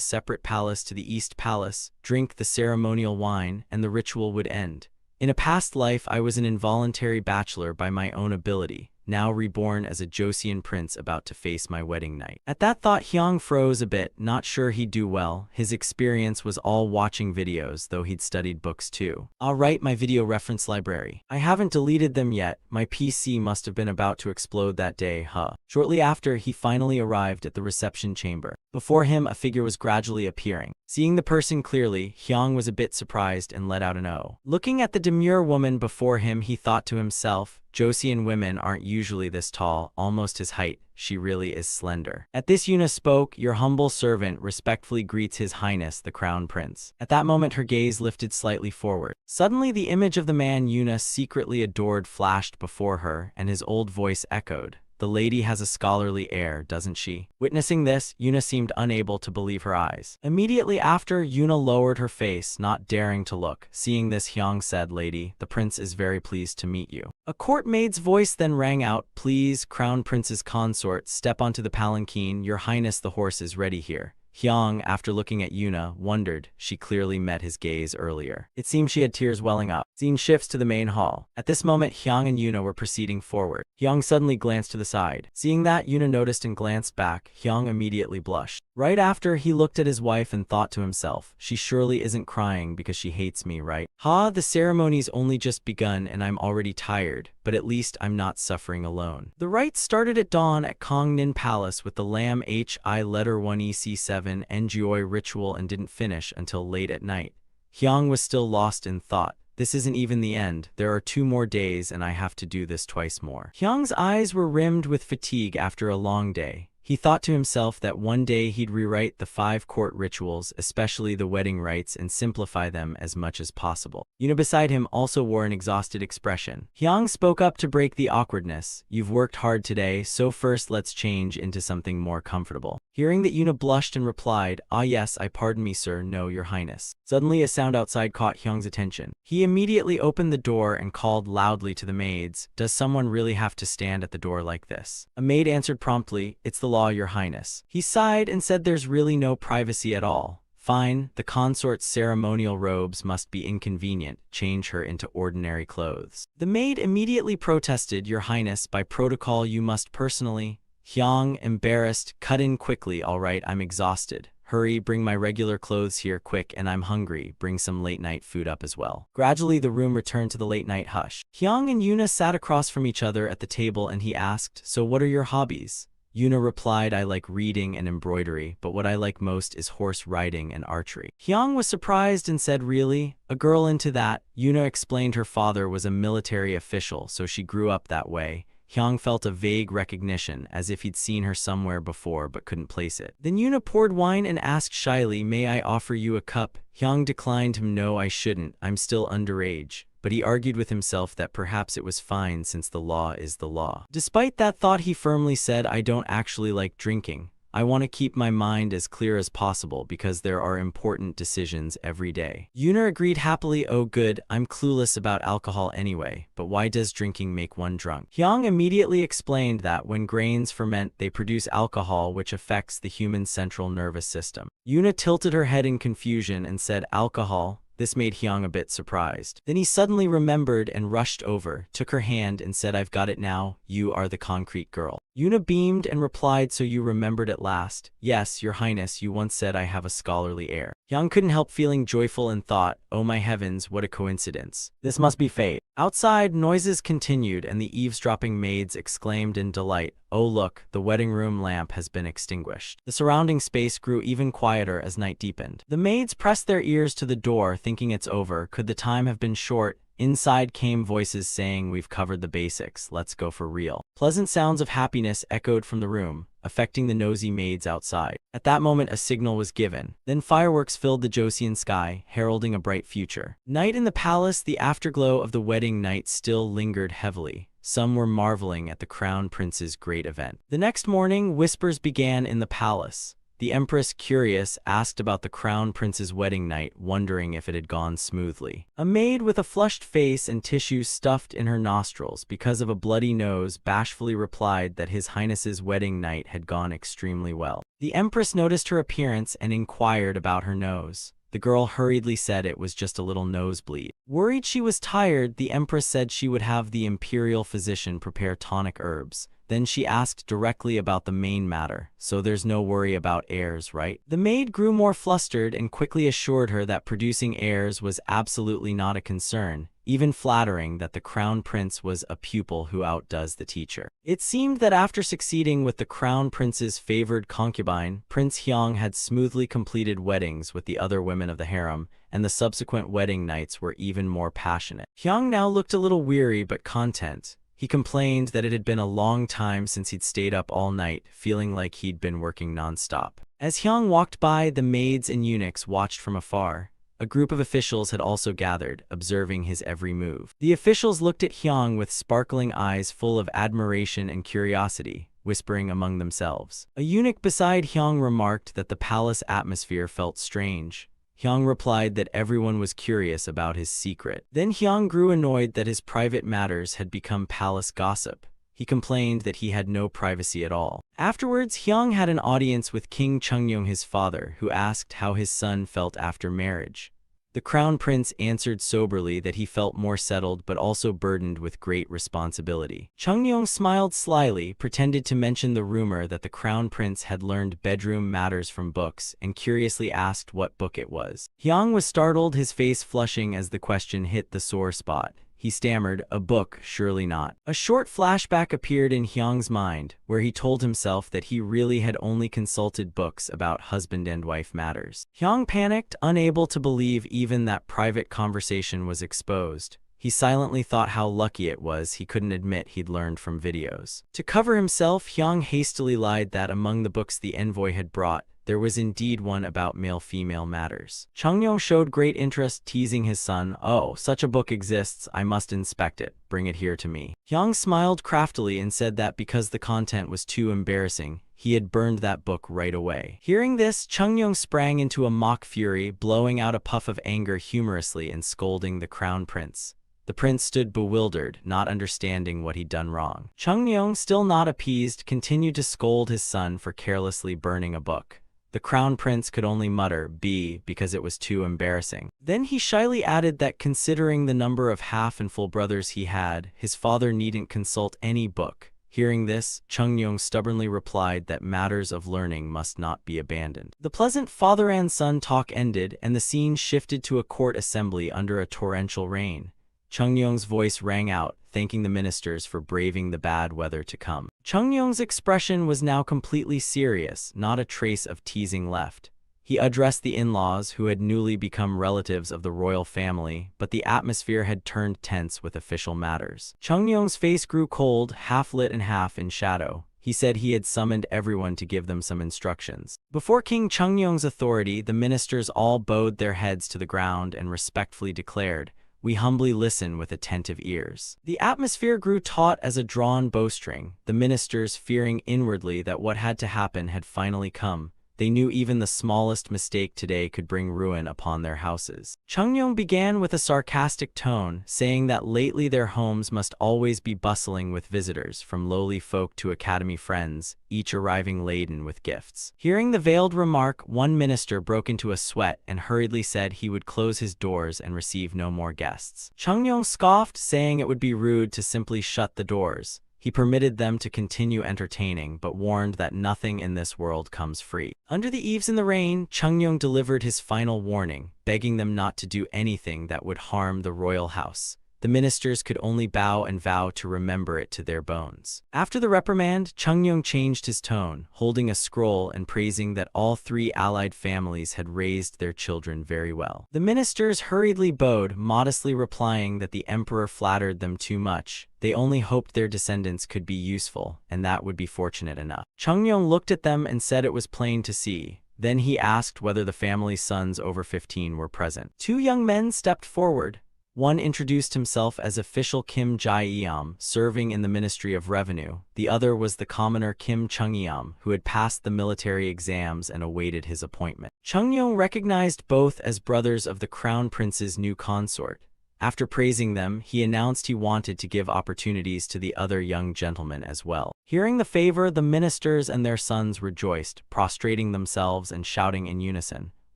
separate palace to the East Palace, drink the ceremonial wine, and the ritual would end. In a past life, I was an involuntary bachelor by my own ability, now reborn as a Joseon prince about to face my wedding night. At that thought, Hyung froze a bit, not sure he'd do well. His experience was all watching videos, though he'd studied books too. I'll write my video reference library. I haven't deleted them yet. My PC must have been about to explode that day, huh? Shortly after, he finally arrived at the reception chamber. Before him, a figure was gradually appearing. Seeing the person clearly, Hyung was a bit surprised and let out an "oh." Looking at the demure woman before him, he thought to himself, Joseon women aren't usually this tall, almost his height. She really is slender. At this, Yuna spoke, your humble servant respectfully greets His Highness the Crown Prince. At that moment, her gaze lifted slightly forward. Suddenly, the image of the man Yuna secretly adored flashed before her, and his old voice echoed. The lady has a scholarly air, doesn't she? Witnessing this, Yuna seemed unable to believe her eyes. Immediately after, Yuna lowered her face, not daring to look. Seeing this, Hyung said, lady, the prince is very pleased to meet you. A court maid's voice then rang out, please, Crown Prince's consort, step onto the palanquin, your highness the horse is ready here. Hyung, after looking at Yuna, wondered. She clearly met his gaze earlier. It seemed she had tears welling up. Scene shifts to the main hall. At this moment, Hyung and Yuna were proceeding forward. Hyung suddenly glanced to the side. Seeing that, Yuna noticed and glanced back. Hyung immediately blushed. Right after, he looked at his wife and thought to himself, she surely isn't crying because she hates me, right? Ha, the ceremony's only just begun and I'm already tired, but at least I'm not suffering alone. The rites started at dawn at Kongnin Palace with the Lam Hi letter 1 EC7 Enjoy ritual and didn't finish until late at night. Hyang was still lost in thought. This isn't even the end. There are 2 more days and I have to do this twice more. Hyang's eyes were rimmed with fatigue after a long day. He thought to himself that one day he'd rewrite the 5 court rituals, especially the wedding rites, and simplify them as much as possible. Yuna beside him also wore an exhausted expression. Hyang spoke up to break the awkwardness. You've worked hard today, so first let's change into something more comfortable. Hearing that, Yuna blushed and replied, ah yes, I pardon me sir, no your highness. Suddenly a sound outside caught Hyang's attention. He immediately opened the door and called loudly to the maids, does someone really have to stand at the door like this? A maid answered promptly, it's the law, your highness. He sighed and said there's really no privacy at all. Fine, the consort's ceremonial robes must be inconvenient, change her into ordinary clothes. The maid immediately protested, your highness, by protocol you must personally. Hyang, embarrassed, cut in quickly, all right, I'm exhausted. Hurry, bring my regular clothes here quick, and I'm hungry, bring some late-night food up as well. Gradually the room returned to the late-night hush. Hyang and Yuna sat across from each other at the table and he asked, so what are your hobbies? Yuna replied, I like reading and embroidery, but what I like most is horse riding and archery. Hyang was surprised and said, really? A girl into that? Yuna explained her father was a military official, so she grew up that way. Hyang felt a vague recognition, as if he'd seen her somewhere before but couldn't place it. Then Yuna poured wine and asked shyly, may I offer you a cup? Hyang declined him, no I shouldn't, I'm still underage. But he argued with himself that perhaps it was fine since the law is the law. Despite that thought, he firmly said, I don't actually like drinking. I want to keep my mind as clear as possible because there are important decisions every day. Yuna agreed happily, oh good, I'm clueless about alcohol anyway, but why does drinking make one drunk? Hyang immediately explained that when grains ferment, they produce alcohol which affects the human central nervous system. Yuna tilted her head in confusion and said, alcohol? This made Hyang a bit surprised. Then he suddenly remembered and rushed over, took her hand and said, I've got it now, you are the concrete girl. Yuna beamed and replied, so you remembered at last? Yes, your highness, you once said I have a scholarly air. Hyang couldn't help feeling joyful and thought, oh my heavens, what a coincidence. This must be fate. Outside, noises continued and the eavesdropping maids exclaimed in delight, oh look, the wedding room lamp has been extinguished. The surrounding space grew even quieter as night deepened. The maids pressed their ears to the door, thinking it's over. Could the time have been short? Inside came voices saying, we've covered the basics, let's go for real. Pleasant sounds of happiness echoed from the room, affecting the nosy maids outside. At that moment a signal was given. Then fireworks filled the Joseon sky, heralding a bright future. Night in the palace, the afterglow of the wedding night still lingered heavily. Some were marveling at the crown prince's great event. The next morning, whispers began in the palace. The empress, curious, asked about the crown prince's wedding night, wondering if it had gone smoothly. A maid with a flushed face and tissues stuffed in her nostrils because of a bloody nose bashfully replied that His Highness's wedding night had gone extremely well. The empress noticed her appearance and inquired about her nose. The girl hurriedly said it was just a little nosebleed. Worried she was tired, the empress said she would have the imperial physician prepare tonic herbs. Then she asked directly about the main matter, so there's no worry about heirs, right? The maid grew more flustered and quickly assured her that producing heirs was absolutely not a concern, even flattering that the crown prince was a pupil who outdoes the teacher. It seemed that after succeeding with the crown prince's favored concubine, Prince Hyang had smoothly completed weddings with the other women of the harem, and the subsequent wedding nights were even more passionate. Hyang now looked a little weary but content. He complained that it had been a long time since he'd stayed up all night, feeling like he'd been working non-stop. As Hyang walked by, the maids and eunuchs watched from afar. A group of officials had also gathered, observing his every move. The officials looked at Hyang with sparkling eyes full of admiration and curiosity, whispering among themselves. A eunuch beside Hyang remarked that the palace atmosphere felt strange. Hyang replied that everyone was curious about his secret. Then Hyang grew annoyed that his private matters had become palace gossip. He complained that he had no privacy at all. Afterwards, Hyang had an audience with King Chungyong, his father, who asked how his son felt after marriage. The crown prince answered soberly that he felt more settled but also burdened with great responsibility. Chungyong smiled slyly, pretended to mention the rumor that the crown prince had learned bedroom matters from books, and curiously asked what book it was. Hyang was startled, his face flushing as the question hit the sore spot. He stammered, "A book, surely not." A short flashback appeared in Hyang's mind, where he told himself that he really had only consulted books about husband and wife matters. Hyang panicked, unable to believe even that private conversation was exposed. He silently thought how lucky it was he couldn't admit he'd learned from videos. To cover himself, Hyang hastily lied that among the books the envoy had brought, there was indeed one about male-female matters. Chungyong showed great interest, teasing his son, "Oh, such a book exists, I must inspect it, bring it here to me." Hyang smiled craftily and said that because the content was too embarrassing, he had burned that book right away. Hearing this, Chungyong sprang into a mock fury, blowing out a puff of anger humorously and scolding the crown prince. The prince stood bewildered, not understanding what he'd done wrong. Chungyong, still not appeased, continued to scold his son for carelessly burning a book. The crown prince could only mutter, because it was too embarrassing. Then he shyly added that considering the number of half and full brothers he had, his father needn't consult any book. Hearing this, Chungyong stubbornly replied that matters of learning must not be abandoned. The pleasant father and son talk ended, and the scene shifted to a court assembly under a torrential rain. Chungyong's voice rang out, thanking the ministers for braving the bad weather to come. Chungyong's expression was now completely serious, not a trace of teasing left. He addressed the in-laws, who had newly become relatives of the royal family, but the atmosphere had turned tense with official matters. Chungyong's face grew cold, half lit and half in shadow. He said he had summoned everyone to give them some instructions. Before King Chungyong's authority, the ministers all bowed their heads to the ground and respectfully declared, "We humbly listen with attentive ears." The atmosphere grew taut as a drawn bowstring, the ministers fearing inwardly that what had to happen had finally come. They knew even the smallest mistake today could bring ruin upon their houses. Chungyong began with a sarcastic tone, saying that lately their homes must always be bustling with visitors, from lowly folk to academy friends, each arriving laden with gifts. Hearing the veiled remark, one minister broke into a sweat and hurriedly said he would close his doors and receive no more guests. Chungyong scoffed, saying it would be rude to simply shut the doors. He permitted them to continue entertaining, but warned that nothing in this world comes free. Under the eaves in the rain, Chungyong delivered his final warning, begging them not to do anything that would harm the royal house. The ministers could only bow and vow to remember it to their bones. After the reprimand, Chungyong changed his tone, holding a scroll and praising that all three allied families had raised their children very well. The ministers hurriedly bowed, modestly replying that the emperor flattered them too much. They only hoped their descendants could be useful, and that would be fortunate enough. Chungyong looked at them and said it was plain to see. Then he asked whether the family's sons over 15 were present. Two young men stepped forward. One introduced himself as official Kim Jae-yeom, serving in the Ministry of Revenue. The other was the commoner Kim Chung-yeom, who had passed the military exams and awaited his appointment. Chungyong recognized both as brothers of the crown prince's new consort. After praising them, he announced he wanted to give opportunities to the other young gentlemen as well. Hearing the favor, the ministers and their sons rejoiced, prostrating themselves and shouting in unison,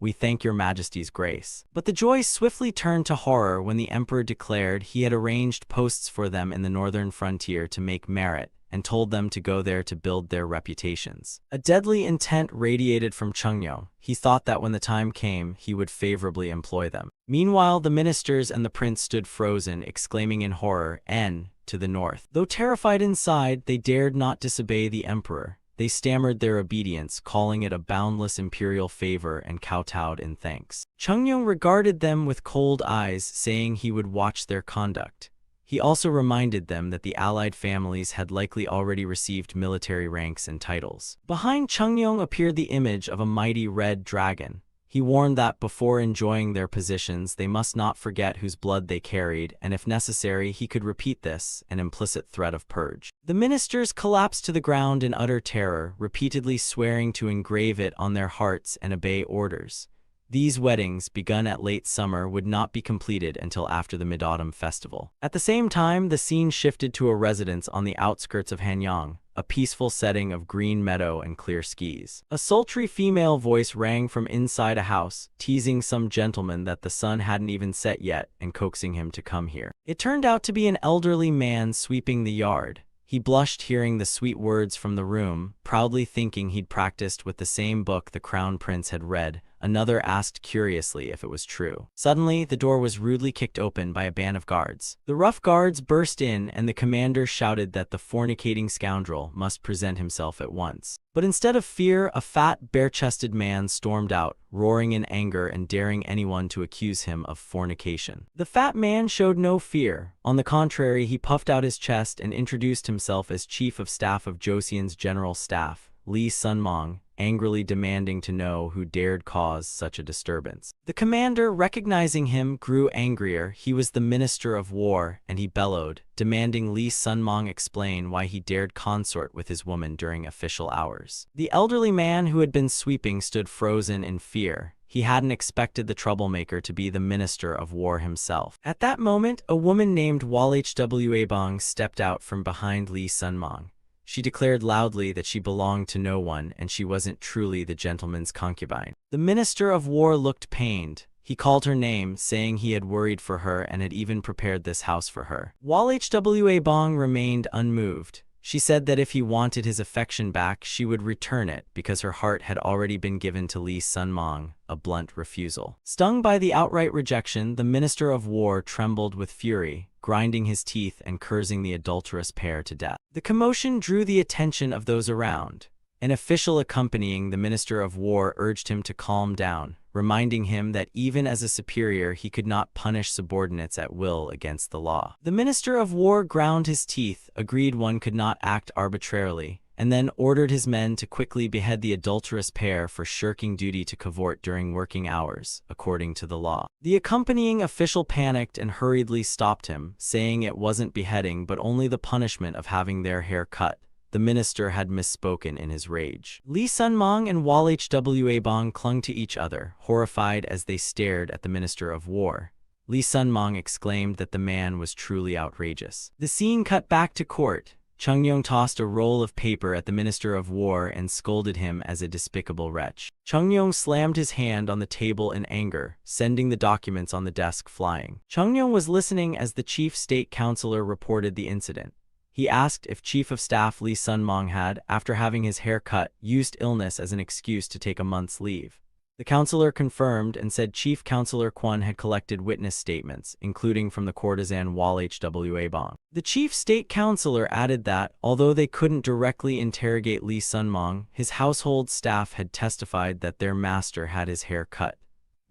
"We thank your majesty's grace." But the joy swiftly turned to horror when the emperor declared he had arranged posts for them in the northern frontier to make merit, and told them to go there to build their reputations. A deadly intent radiated from Chungyong. He thought that when the time came, he would favorably employ them. Meanwhile, the ministers and the prince stood frozen, exclaiming in horror, "N" to the north. Though terrified inside, they dared not disobey the emperor. They stammered their obedience, calling it a boundless imperial favor, and kowtowed in thanks. Chungyong regarded them with cold eyes, saying he would watch their conduct. He also reminded them that the allied families had likely already received military ranks and titles. Behind Chungyong appeared the image of a mighty red dragon. He warned that before enjoying their positions, they must not forget whose blood they carried, and if necessary, he could repeat this, an implicit threat of purge. The ministers collapsed to the ground in utter terror, repeatedly swearing to engrave it on their hearts and obey orders. These weddings, begun at late summer, would not be completed until after the Mid-Autumn Festival. At the same time, the scene shifted to a residence on the outskirts of Hanyang, a peaceful setting of green meadow and clear skies. A sultry female voice rang from inside a house, teasing some gentleman that the sun hadn't even set yet and coaxing him to come here. It turned out to be an elderly man sweeping the yard. He blushed hearing the sweet words from the room, proudly thinking he'd practiced with the same book the crown prince had read. Another asked curiously if it was true. Suddenly, the door was rudely kicked open by a band of guards. The rough guards burst in, and the commander shouted that the fornicating scoundrel must present himself at once. But instead of fear, a fat, bare-chested man stormed out, roaring in anger and daring anyone to accuse him of fornication. The fat man showed no fear. On the contrary, he puffed out his chest and introduced himself as Chief of Staff of Joseon's General Staff, Lee Sun-mong, angrily demanding to know who dared cause such a disturbance. The commander, recognizing him, grew angrier. He was the Minister of War, and he bellowed, demanding Lee Sun-mong explain why he dared consort with his woman during official hours. The elderly man who had been sweeping stood frozen in fear. He hadn't expected the troublemaker to be the Minister of War himself. At that moment, a woman named Walhwa Bong stepped out from behind Lee Sun-mong. She declared loudly that she belonged to no one and she wasn't truly the gentleman's concubine. The Minister of War looked pained. He called her name, saying he had worried for her and had even prepared this house for her. Walhwa Bong remained unmoved. She said that if he wanted his affection back, she would return it because her heart had already been given to Lee Sun-mong, a blunt refusal. Stung by the outright rejection, the Minister of War trembled with fury, grinding his teeth and cursing the adulterous pair to death. The commotion drew the attention of those around. An official accompanying the Minister of War urged him to calm down, reminding him that even as a superior he could not punish subordinates at will against the law. The Minister of War ground his teeth, agreed one could not act arbitrarily, and then ordered his men to quickly behead the adulterous pair for shirking duty to cavort during working hours, according to the law. The accompanying official panicked and hurriedly stopped him, saying it wasn't beheading but only the punishment of having their hair cut. The minister had misspoken in his rage. Lee Sun-mong and Walhwa Bong clung to each other, horrified as they stared at the Minister of War. Lee Sun-mong exclaimed that the man was truly outrageous. The scene cut back to court. Chung-yong tossed a roll of paper at the Minister of War and scolded him as a despicable wretch. Chung-yong slammed his hand on the table in anger, sending the documents on the desk flying. Chung-yong was listening as the chief state counselor reported the incident. He asked if Chief of Staff Lee Sun-mong had, after having his hair cut, used illness as an excuse to take a month's leave. The counselor confirmed and said Chief Counselor Kwon had collected witness statements, including from the courtesan Walhwa Bong. The chief state counselor added that, although they couldn't directly interrogate Lee Sun-mong, his household staff had testified that their master had his hair cut.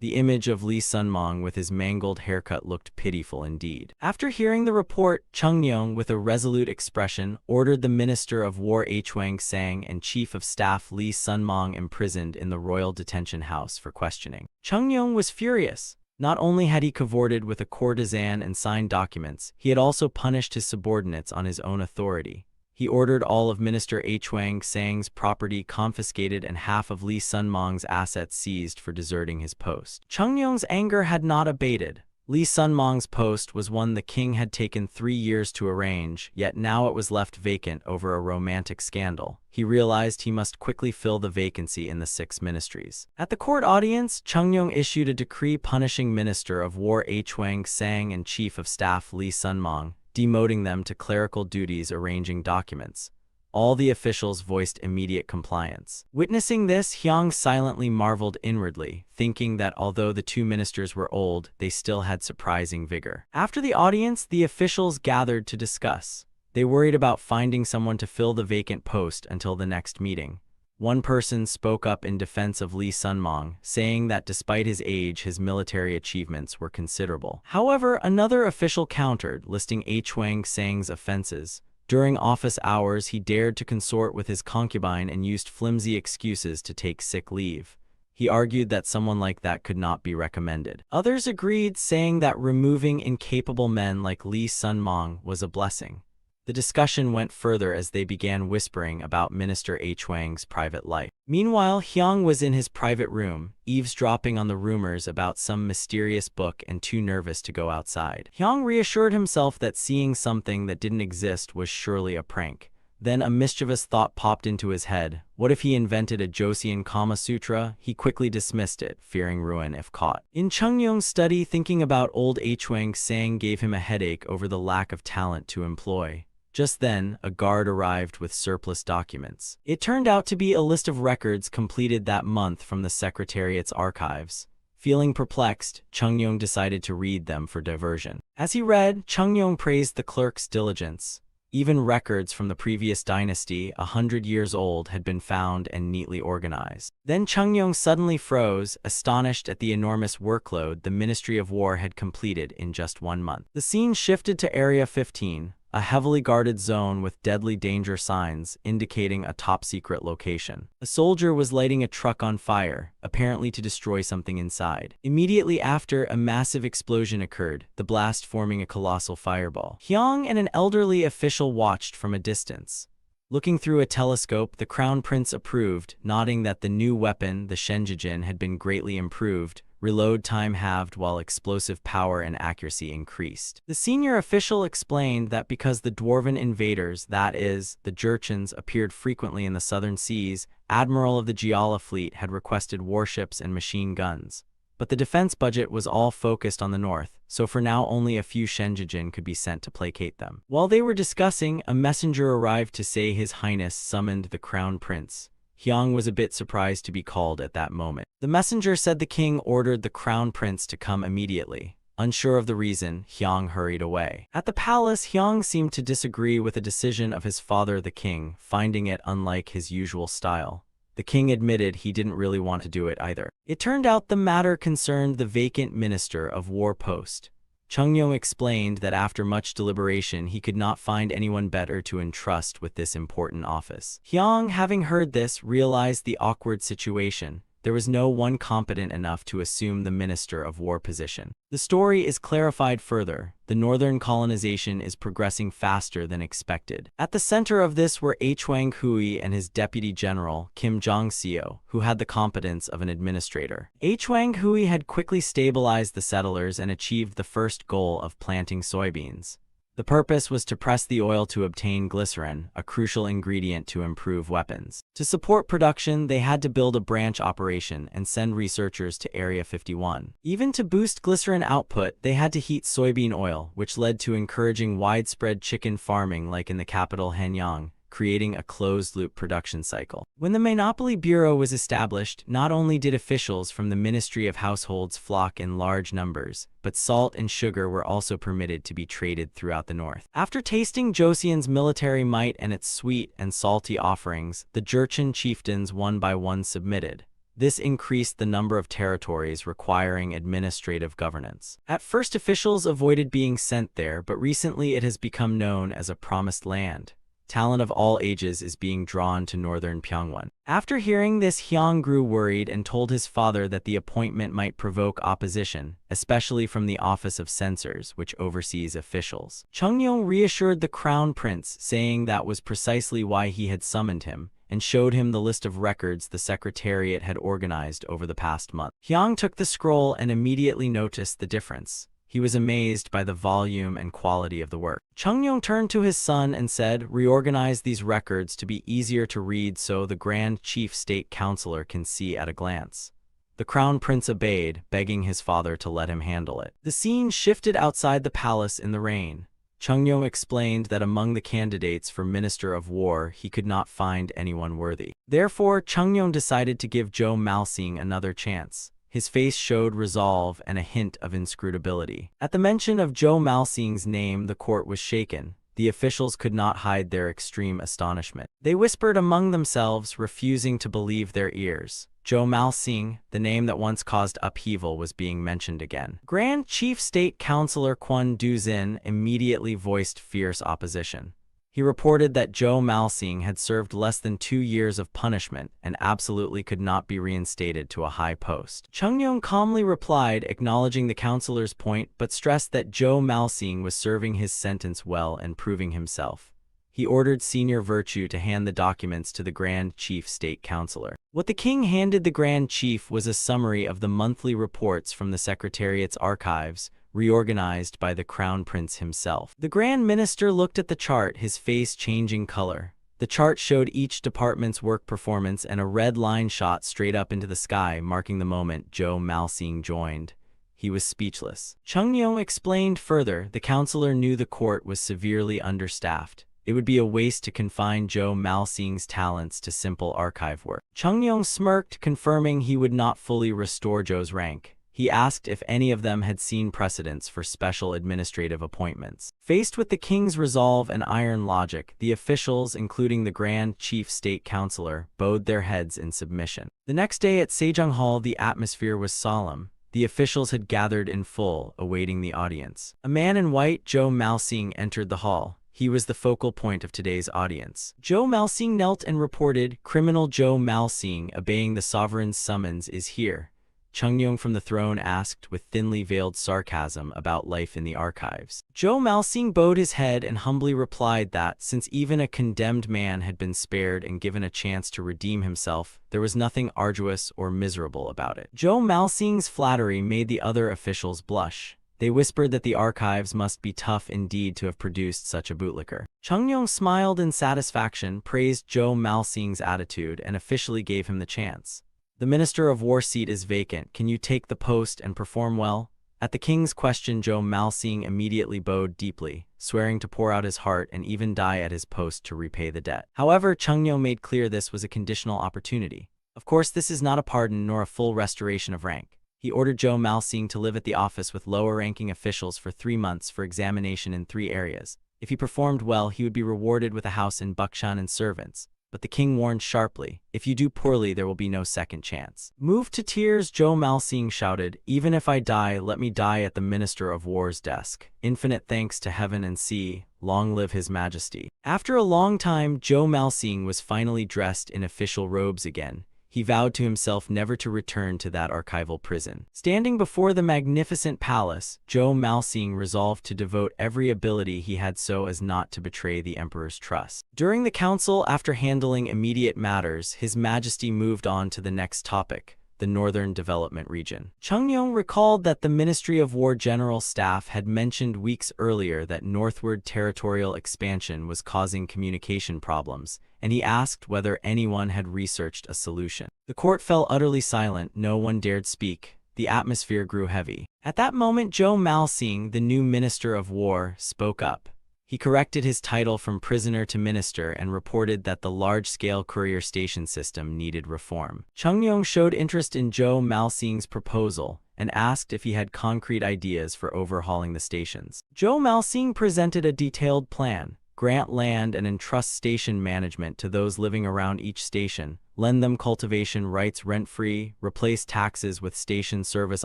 The image of Lee Sun-mong with his mangled haircut looked pitiful indeed. After hearing the report, Chung-yong, with a resolute expression, ordered the Minister of War Hwang-sang and Chief of Staff Lee Sun-mong imprisoned in the Royal Detention House for questioning. Chung-yong was furious. Not only had he cavorted with a courtesan and signed documents, he had also punished his subordinates on his own authority. He ordered all of Minister Hwang-sang's property confiscated and half of Lee Sun-mong's assets seized for deserting his post. Chung-yong's anger had not abated. Lee Sun-mong's post was one the king had taken 3 years to arrange, yet now it was left vacant over a romantic scandal. He realized he must quickly fill the vacancy in the 6 ministries. At the court audience, Chung-yong issued a decree punishing Minister of War Hwang-sang and Chief of Staff Lee Sun-mong, demoting them to clerical duties arranging documents. All the officials voiced immediate compliance. Witnessing this, Hyang silently marveled inwardly, thinking that although the 2 ministers were old, they still had surprising vigor. After the audience, the officials gathered to discuss. They worried about finding someone to fill the vacant post until the next meeting. One person spoke up in defense of Lee Sun-mong, saying that despite his age, his military achievements were considerable. However, another official countered, listing Hwang-sang's offenses. During office hours, he dared to consort with his concubine and used flimsy excuses to take sick leave. He argued that someone like that could not be recommended. Others agreed, saying that removing incapable men like Lee Sun-mong was a blessing. The discussion went further as they began whispering about Minister Wang's private life. Meanwhile, Hyang was in his private room, eavesdropping on the rumors about some mysterious book and too nervous to go outside. Hyang reassured himself that seeing something that didn't exist was surely a prank. Then a mischievous thought popped into his head. What if he invented a Joseon Kama Sutra? He quickly dismissed it, fearing ruin if caught. In Chungyong's study, thinking about old Wang Sang gave him a headache over the lack of talent to employ. Just then, a guard arrived with surplus documents. It turned out to be a list of records completed that month from the Secretariat's archives. Feeling perplexed, Chungyong decided to read them for diversion. As he read, Chungyong praised the clerk's diligence. Even records from the previous dynasty, 100 years old, had been found and neatly organized. Then Chungyong suddenly froze, astonished at the enormous workload the Ministry of War had completed in just 1 month. The scene shifted to Area 15, a heavily guarded zone with deadly danger signs indicating a top-secret location. A soldier was lighting a truck on fire, apparently to destroy something inside. Immediately after, a massive explosion occurred, the blast forming a colossal fireball. Hyang and an elderly official watched from a distance. Looking through a telescope, the Crown Prince approved, nodding that the new weapon, the Shenjijin, had been greatly improved, reload time halved while explosive power and accuracy increased. The senior official explained that because the dwarven invaders, that is, the Jurchens, appeared frequently in the southern seas, Admiral of the Giala fleet had requested warships and machine guns. But the defense budget was all focused on the north, so for now only a few Shenjijin could be sent to placate them. While they were discussing, a messenger arrived to say His Highness summoned the Crown Prince. Hyang was a bit surprised to be called at that moment. The messenger said the king ordered the Crown Prince to come immediately. Unsure of the reason, Hyang hurried away. At the palace, Hyang seemed to disagree with the decision of his father the king, finding it unlike his usual style. The king admitted he didn't really want to do it either. It turned out the matter concerned the vacant Minister of War post. Chungyong explained that after much deliberation he could not find anyone better to entrust with this important office. Hyang, having heard this, realized the awkward situation. There was no one competent enough to assume the Minister of War position. The story is clarified further. The northern colonization is progressing faster than expected. At the center of this were Hwang Hui and his deputy general, Kim Jong-seo, who had the competence of an administrator. Hwang Hui had quickly stabilized the settlers and achieved the first goal of planting soybeans. The purpose was to press the oil to obtain glycerin, a crucial ingredient to improve weapons. To support production, they had to build a branch operation and send researchers to Area 51. Even to boost glycerin output, they had to heat soybean oil, which led to encouraging widespread chicken farming like in the capital Hanyang, creating a closed-loop production cycle. When the Monopoly Bureau was established, not only did officials from the Ministry of Households flock in large numbers, but salt and sugar were also permitted to be traded throughout the north. After tasting Joseon's military might and its sweet and salty offerings, the Jurchen chieftains one by one submitted. This increased the number of territories requiring administrative governance. At first, officials avoided being sent there, but recently it has become known as a promised land. Talent of all ages is being drawn to northern Pyongyang. After hearing this, Hyang grew worried and told his father that the appointment might provoke opposition, especially from the Office of Censors, which oversees officials. Chungyong reassured the Crown Prince, saying that was precisely why he had summoned him, and showed him the list of records the Secretariat had organized over the past month. Hyang took the scroll and immediately noticed the difference. He was amazed by the volume and quality of the work. Chungyong turned to his son and said, "Reorganize these records to be easier to read so the Grand Chief State Councilor can see at a glance." The Crown Prince obeyed, begging his father to let him handle it. The scene shifted outside the palace in the rain. Chungyong explained that among the candidates for Minister of War, he could not find anyone worthy. Therefore, Chungyong decided to give Zhou Maosing another chance. His face showed resolve and a hint of inscrutability. At the mention of Zhou Maosing's name, the court was shaken. The officials could not hide their extreme astonishment. They whispered among themselves, refusing to believe their ears. Zhou Maosing, the name that once caused upheaval, was being mentioned again. Grand Chief State Councilor Kwon Du-zin immediately voiced fierce opposition. He reported that Zhou Maosing had served less than 2 years of punishment and absolutely could not be reinstated to a high post. Chungyong calmly replied, acknowledging the councilor's point, but stressed that Zhou Maosing was serving his sentence well and proving himself. He ordered Senior Virtue to hand the documents to the Grand Chief State Councilor. What the king handed the Grand Chief was a summary of the monthly reports from the Secretariat's archives, reorganized by the Crown Prince himself. The Grand Minister looked at the chart, his face changing color. The chart showed each department's work performance, and a red line shot straight up into the sky, marking the moment Zhou Maosing joined. He was speechless. Chung Yong explained further, the counselor knew the court was severely understaffed. It would be a waste to confine Zhou Maosing's talents to simple archive work. Chung Yong smirked, confirming he would not fully restore Zhou's rank. He asked if any of them had seen precedents for special administrative appointments. Faced with the king's resolve and iron logic, the officials, including the Grand Chief State Councilor, bowed their heads in submission. The next day at Sejong Hall, the atmosphere was solemn. The officials had gathered in full, awaiting the audience. A man in white, Zhou Maosing, entered the hall. He was the focal point of today's audience. Zhou Maosing knelt and reported, "Criminal Zhou Maosing, obeying the sovereign's summons, is here." Chung Yong from the throne asked with thinly veiled sarcasm about life in the archives. Zhou Maosing bowed his head and humbly replied that, since even a condemned man had been spared and given a chance to redeem himself, there was nothing arduous or miserable about it. Zhou Maosing's flattery made the other officials blush. They whispered that the archives must be tough indeed to have produced such a bootlicker. Chung Yong smiled in satisfaction, praised Zhou Maosing's attitude, and officially gave him the chance. "The Minister of War seat is vacant. Can you take the post and perform well?" At the king's question, Zhou Maosing immediately bowed deeply, swearing to pour out his heart and even die at his post to repay the debt. However, Chung Yong made clear this was a conditional opportunity. Of course, this is not a pardon nor a full restoration of rank. He ordered Zhou Maosing to live at the office with lower-ranking officials for 3 months for examination in 3 areas. If he performed well, he would be rewarded with a house in Bukshan and servants. But the king warned sharply, "If you do poorly, there will be no second chance." Moved to tears, Zhou Maosing shouted, "Even if I die, let me die at the Minister of War's desk. Infinite thanks to heaven and sea. Long live His Majesty." After a long time, Zhou Maosing was finally dressed in official robes again. He vowed to himself never to return to that archival prison. Standing before the magnificent palace, Zhou Maosing resolved to devote every ability he had so as not to betray the emperor's trust. During the council, after handling immediate matters, His Majesty moved on to the next topic, the Northern Development Region. Chung Yong recalled that the Ministry of War General Staff had mentioned weeks earlier that northward territorial expansion was causing communication problems, and he asked whether anyone had researched a solution. The court fell utterly silent. No one dared speak. The atmosphere grew heavy. At that moment, Zhou Maosing, the new Minister of War, spoke up. He corrected his title from prisoner to minister and reported that the large-scale courier station system needed reform. Chung Yong showed interest in Zhou Maosing's proposal and asked if he had concrete ideas for overhauling the stations. Zhou Maosing presented a detailed plan: grant land and entrust station management to those living around each station, lend them cultivation rights rent-free, replace taxes with station service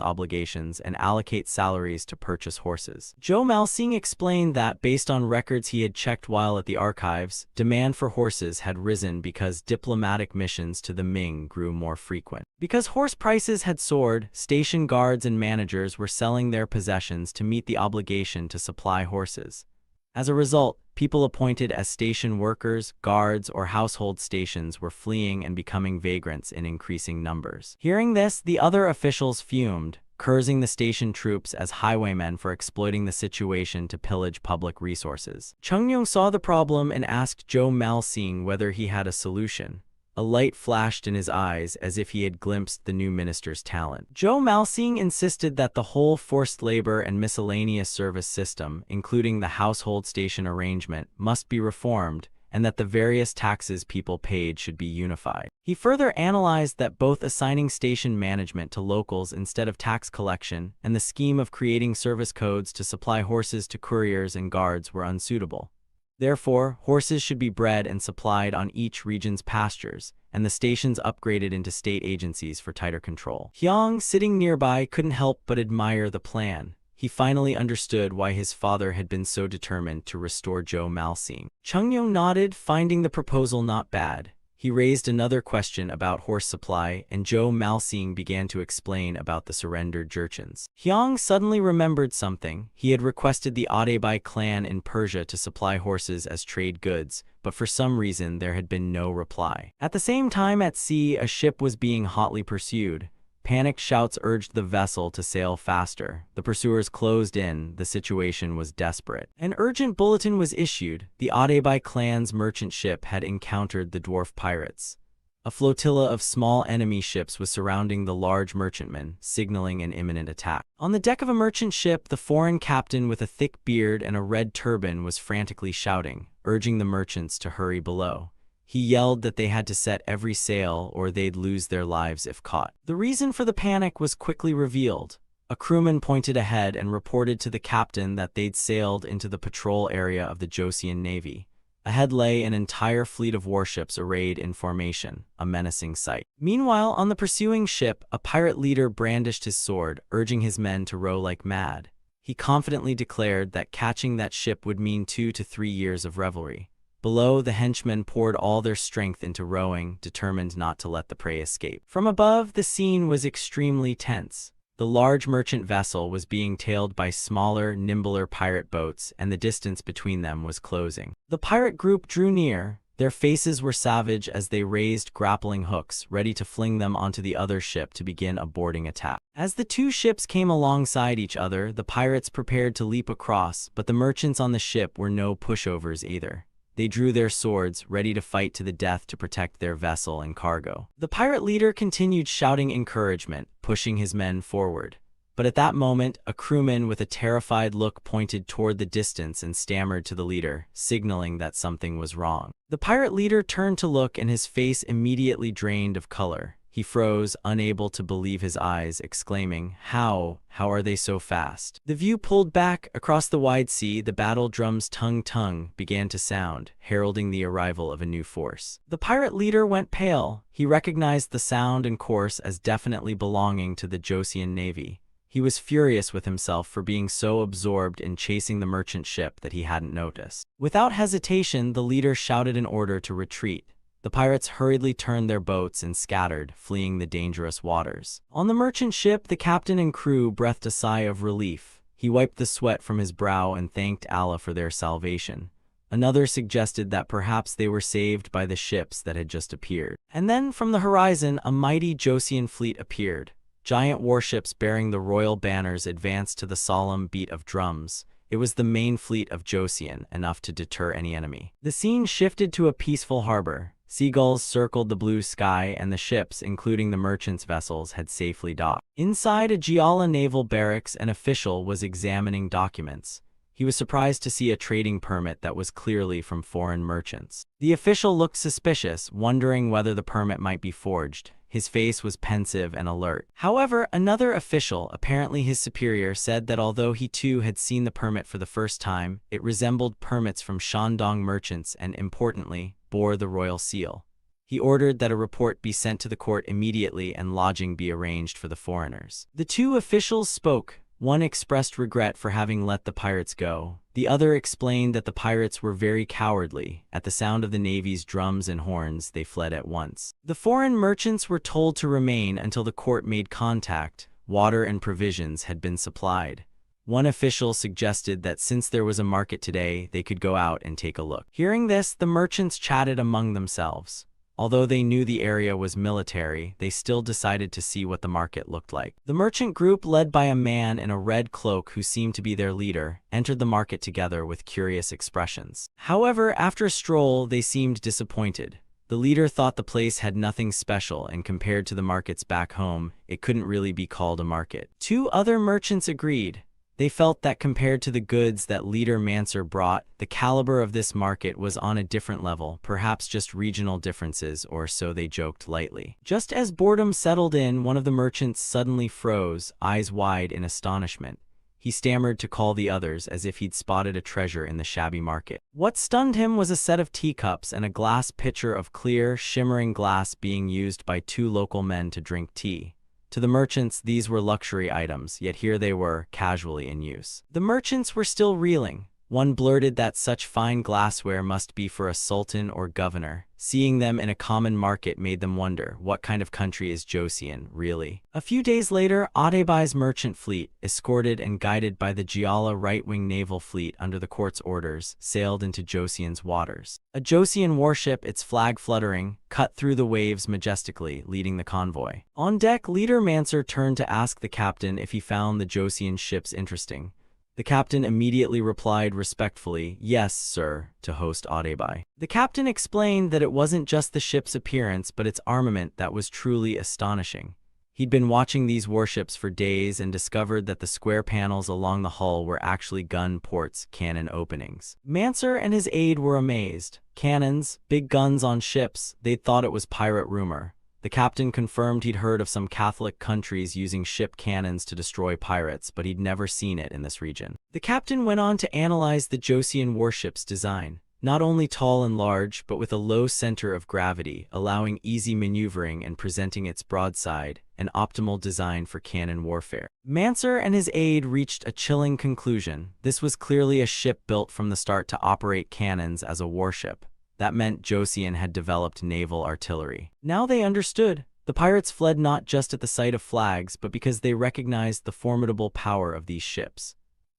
obligations, and allocate salaries to purchase horses. Zhou Maosing explained that, based on records he had checked while at the archives, demand for horses had risen because diplomatic missions to the Ming grew more frequent. Because horse prices had soared, station guards and managers were selling their possessions to meet the obligation to supply horses. As a result, people appointed as station workers, guards, or household stations were fleeing and becoming vagrants in increasing numbers. Hearing this, the other officials fumed, cursing the station troops as highwaymen for exploiting the situation to pillage public resources. Chung Yong saw the problem and asked Zhou Maosing whether he had a solution. A light flashed in his eyes as if he had glimpsed the new minister's talent. Zhou Maosing insisted that the whole forced labor and miscellaneous service system, including the household station arrangement, must be reformed, and that the various taxes people paid should be unified. He further analyzed that both assigning station management to locals instead of tax collection and the scheme of creating service codes to supply horses to couriers and guards were unsuitable. Therefore, horses should be bred and supplied on each region's pastures, and the stations upgraded into state agencies for tighter control. Hyang, sitting nearby, couldn't help but admire the plan. He finally understood why his father had been so determined to restore Zhou Maosing. Chung Yong nodded, finding the proposal not bad. He raised another question about horse supply, and Zhou Malxing began to explain about the surrendered Jurchens. Hyang suddenly remembered something. He had requested the Adebai clan in Persia to supply horses as trade goods, but for some reason there had been no reply. At the same time at sea, a ship was being hotly pursued. Panicked shouts urged the vessel to sail faster. The pursuers closed in. The situation was desperate. An urgent bulletin was issued. The Adebai clan's merchant ship had encountered the dwarf pirates. A flotilla of small enemy ships was surrounding the large merchantman, signaling an imminent attack. On the deck of a merchant ship, the foreign captain with a thick beard and a red turban was frantically shouting, urging the merchants to hurry below. He yelled that they had to set every sail or they'd lose their lives if caught. The reason for the panic was quickly revealed. A crewman pointed ahead and reported to the captain that they'd sailed into the patrol area of the Joseon Navy. Ahead lay an entire fleet of warships arrayed in formation, a menacing sight. Meanwhile, on the pursuing ship, a pirate leader brandished his sword, urging his men to row like mad. He confidently declared that catching that ship would mean 2 to 3 years of revelry. Below, the henchmen poured all their strength into rowing, determined not to let the prey escape. From above, the scene was extremely tense. The large merchant vessel was being tailed by smaller, nimbler pirate boats, and the distance between them was closing. The pirate group drew near. Their faces were savage as they raised grappling hooks, ready to fling them onto the other ship to begin a boarding attack. As the two ships came alongside each other, the pirates prepared to leap across, but the merchants on the ship were no pushovers either. They drew their swords, ready to fight to the death to protect their vessel and cargo. The pirate leader continued shouting encouragement, pushing his men forward. But at that moment, a crewman with a terrified look pointed toward the distance and stammered to the leader, signaling that something was wrong. The pirate leader turned to look, and his face immediately drained of color. He froze, unable to believe his eyes, exclaiming, How are they so fast?" The view pulled back. Across the wide sea, the battle drums tung began to sound, heralding the arrival of a new force. The pirate leader went pale. He recognized the sound and course as definitely belonging to the Joseon Navy. He was furious with himself for being so absorbed in chasing the merchant ship that he hadn't noticed. Without hesitation, the leader shouted an order to retreat. The pirates hurriedly turned their boats and scattered, fleeing the dangerous waters. On the merchant ship, the captain and crew breathed a sigh of relief. He wiped the sweat from his brow and thanked Allah for their salvation. Another suggested that perhaps they were saved by the ships that had just appeared. And then, from the horizon, a mighty Joseon fleet appeared. Giant warships bearing the royal banners advanced to the solemn beat of drums. It was the main fleet of Joseon, enough to deter any enemy. The scene shifted to a peaceful harbor. Seagulls circled the blue sky, and the ships, including the merchants' vessels, had safely docked. Inside a Jiala naval barracks, an official was examining documents. He was surprised to see a trading permit that was clearly from foreign merchants. The official looked suspicious, wondering whether the permit might be forged. His face was pensive and alert. However, another official, apparently his superior, said that although he too had seen the permit for the first time, it resembled permits from Shandong merchants and, importantly, bore the royal seal. He ordered that a report be sent to the court immediately and lodging be arranged for the foreigners. The two officials spoke. One expressed regret for having let the pirates go. The other explained that the pirates were very cowardly. At the sound of the Navy's drums and horns, they fled at once. The foreign merchants were told to remain until the court made contact. Water and provisions had been supplied. One official suggested that since there was a market today, they could go out and take a look. Hearing this, the merchants chatted among themselves. Although they knew the area was military, they still decided to see what the market looked like. The merchant group, led by a man in a red cloak who seemed to be their leader, entered the market together with curious expressions. However, after a stroll, they seemed disappointed. The leader thought the place had nothing special, and compared to the markets back home, it couldn't really be called a market. Two other merchants agreed. They felt that compared to the goods that leader Mansur brought, the caliber of this market was on a different level, perhaps just regional differences, or so they joked lightly. Just as boredom settled in, one of the merchants suddenly froze, eyes wide in astonishment. He stammered to call the others as if he'd spotted a treasure in the shabby market. What stunned him was a set of teacups and a glass pitcher of clear, shimmering glass being used by two local men to drink tea. To the merchants, these were luxury items, yet here they were, casually in use. The merchants were still reeling. One blurted that such fine glassware must be for a sultan or governor. Seeing them in a common market made them wonder, what kind of country is Joseon, really? A few days later, Adebai's merchant fleet, escorted and guided by the Giala right-wing naval fleet under the court's orders, sailed into Joseon's waters. A Joseon warship, its flag fluttering, cut through the waves majestically, leading the convoy. On deck, leader Manser turned to ask the captain if he found the Joseon ships interesting. The captain immediately replied respectfully, "Yes, sir," to host Adebai. The captain explained that it wasn't just the ship's appearance but its armament that was truly astonishing. He'd been watching these warships for days and discovered that the square panels along the hull were actually gun ports, cannon openings. Manser and his aide were amazed. Cannons, big guns on ships, they'd thought it was pirate rumor. The captain confirmed he'd heard of some Catholic countries using ship cannons to destroy pirates, but he'd never seen it in this region. The captain went on to analyze the Joseon warship's design. Not only tall and large, but with a low center of gravity, allowing easy maneuvering and presenting its broadside, an optimal design for cannon warfare. Manser and his aide reached a chilling conclusion. This was clearly a ship built from the start to operate cannons as a warship. That meant Joseon had developed naval artillery. Now they understood. The pirates fled not just at the sight of flags, but because they recognized the formidable power of these ships.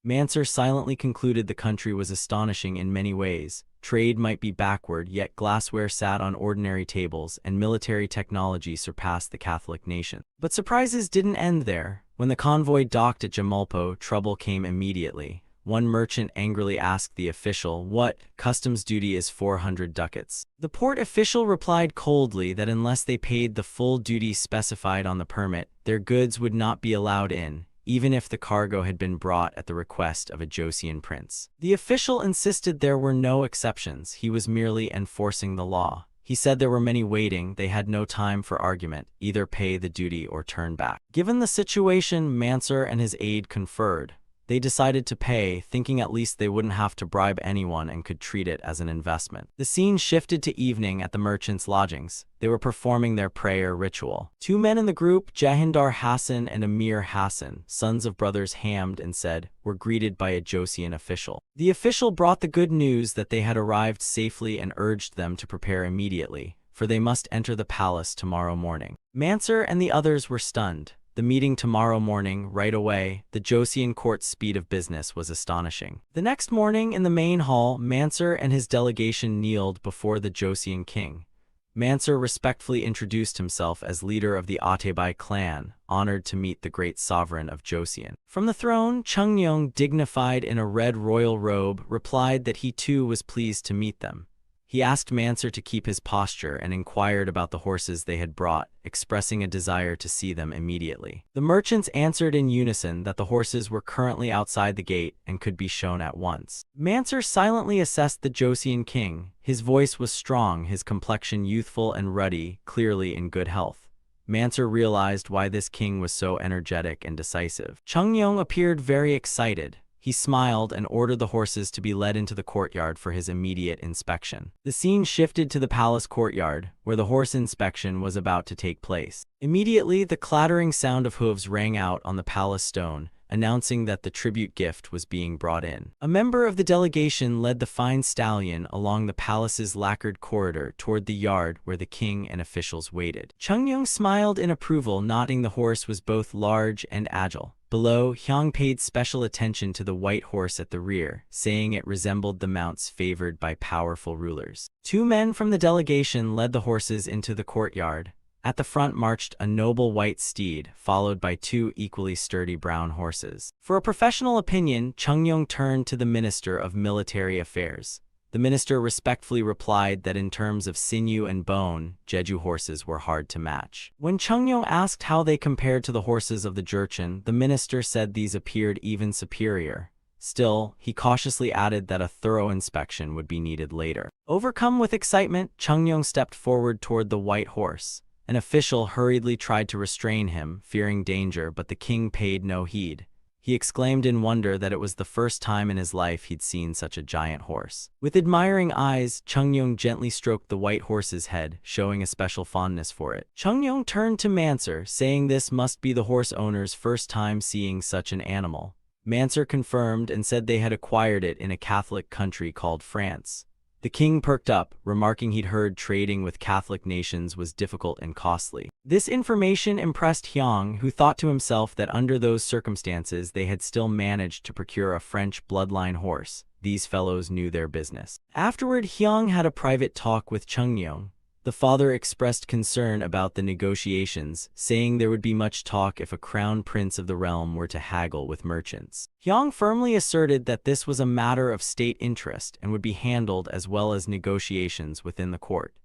Manser silently concluded the country was astonishing in many ways. Trade might be backward, yet glassware sat on ordinary tables, and military technology surpassed the Catholic nation. But surprises didn't end there. When the convoy docked at Jamalpo, trouble came immediately. One merchant angrily asked the official, "What? Customs duty is 400 ducats." The port official replied coldly that unless they paid the full duty specified on the permit, their goods would not be allowed in, even if the cargo had been brought at the request of a Joseon prince. The official insisted there were no exceptions, he was merely enforcing the law. He said there were many waiting, they had no time for argument, either pay the duty or turn back. Given the situation, Manser and his aide conferred. They decided to pay, thinking at least they wouldn't have to bribe anyone and could treat it as an investment. The scene shifted to evening at the merchants' lodgings. They were performing their prayer ritual. Two men in the group, Jahindar Hassan and Amir Hassan, sons of brothers Hamd and said, were greeted by a Joseon official. The official brought the good news that they had arrived safely and urged them to prepare immediately, for they must enter the palace tomorrow morning. Manser and the others were stunned. The meeting tomorrow morning, right away, the Joseon court's speed of business was astonishing. The next morning, in the main hall, Manser and his delegation kneeled before the Joseon king. Manser respectfully introduced himself as leader of the Atebai clan, honored to meet the great sovereign of Joseon. From the throne, Chungnyeong, dignified in a red royal robe, replied that he too was pleased to meet them. He asked Manser to keep his posture and inquired about the horses they had brought, expressing a desire to see them immediately. The merchants answered in unison that the horses were currently outside the gate and could be shown at once. Manser silently assessed the Joseon king. His voice was strong, his complexion youthful and ruddy, clearly in good health. Manser realized why this king was so energetic and decisive. Chungnyeong appeared very excited. He smiled and ordered the horses to be led into the courtyard for his immediate inspection. The scene shifted to the palace courtyard, where the horse inspection was about to take place. Immediately, the clattering sound of hooves rang out on the palace stone, announcing that the tribute gift was being brought in. A member of the delegation led the fine stallion along the palace's lacquered corridor toward the yard where the king and officials waited. Chungnyeong smiled in approval, noting the horse was both large and agile. Below, Hyang paid special attention to the white horse at the rear, saying it resembled the mounts favored by powerful rulers. Two men from the delegation led the horses into the courtyard. At the front marched a noble white steed, followed by two equally sturdy brown horses. For a professional opinion, Chungnyeong turned to the Minister of Military Affairs. The minister respectfully replied that in terms of sinew and bone, Jeju horses were hard to match. When Chungnyeong asked how they compared to the horses of the Jurchen, the minister said these appeared even superior. Still, he cautiously added that a thorough inspection would be needed later. Overcome with excitement, Chungnyeong stepped forward toward the white horse. An official hurriedly tried to restrain him, fearing danger, but the king paid no heed. He exclaimed in wonder that it was the first time in his life he'd seen such a giant horse. With admiring eyes, Chungnyeong gently stroked the white horse's head, showing a special fondness for it. Chungnyeong turned to Manser, saying this must be the horse owner's first time seeing such an animal. Mansur confirmed and said they had acquired it in a Catholic country called France. The king perked up, remarking he'd heard trading with Catholic nations was difficult and costly. This information impressed Hyang, who thought to himself that under those circumstances they had still managed to procure a French bloodline horse. These fellows knew their business. Afterward, Hyang had a private talk with Chungnyeong. The father expressed concern about the negotiations, saying there would be much talk if a crown prince of the realm were to haggle with merchants. Hyang firmly asserted that this was a matter of state interest and would be handled as well as negotiations within the court.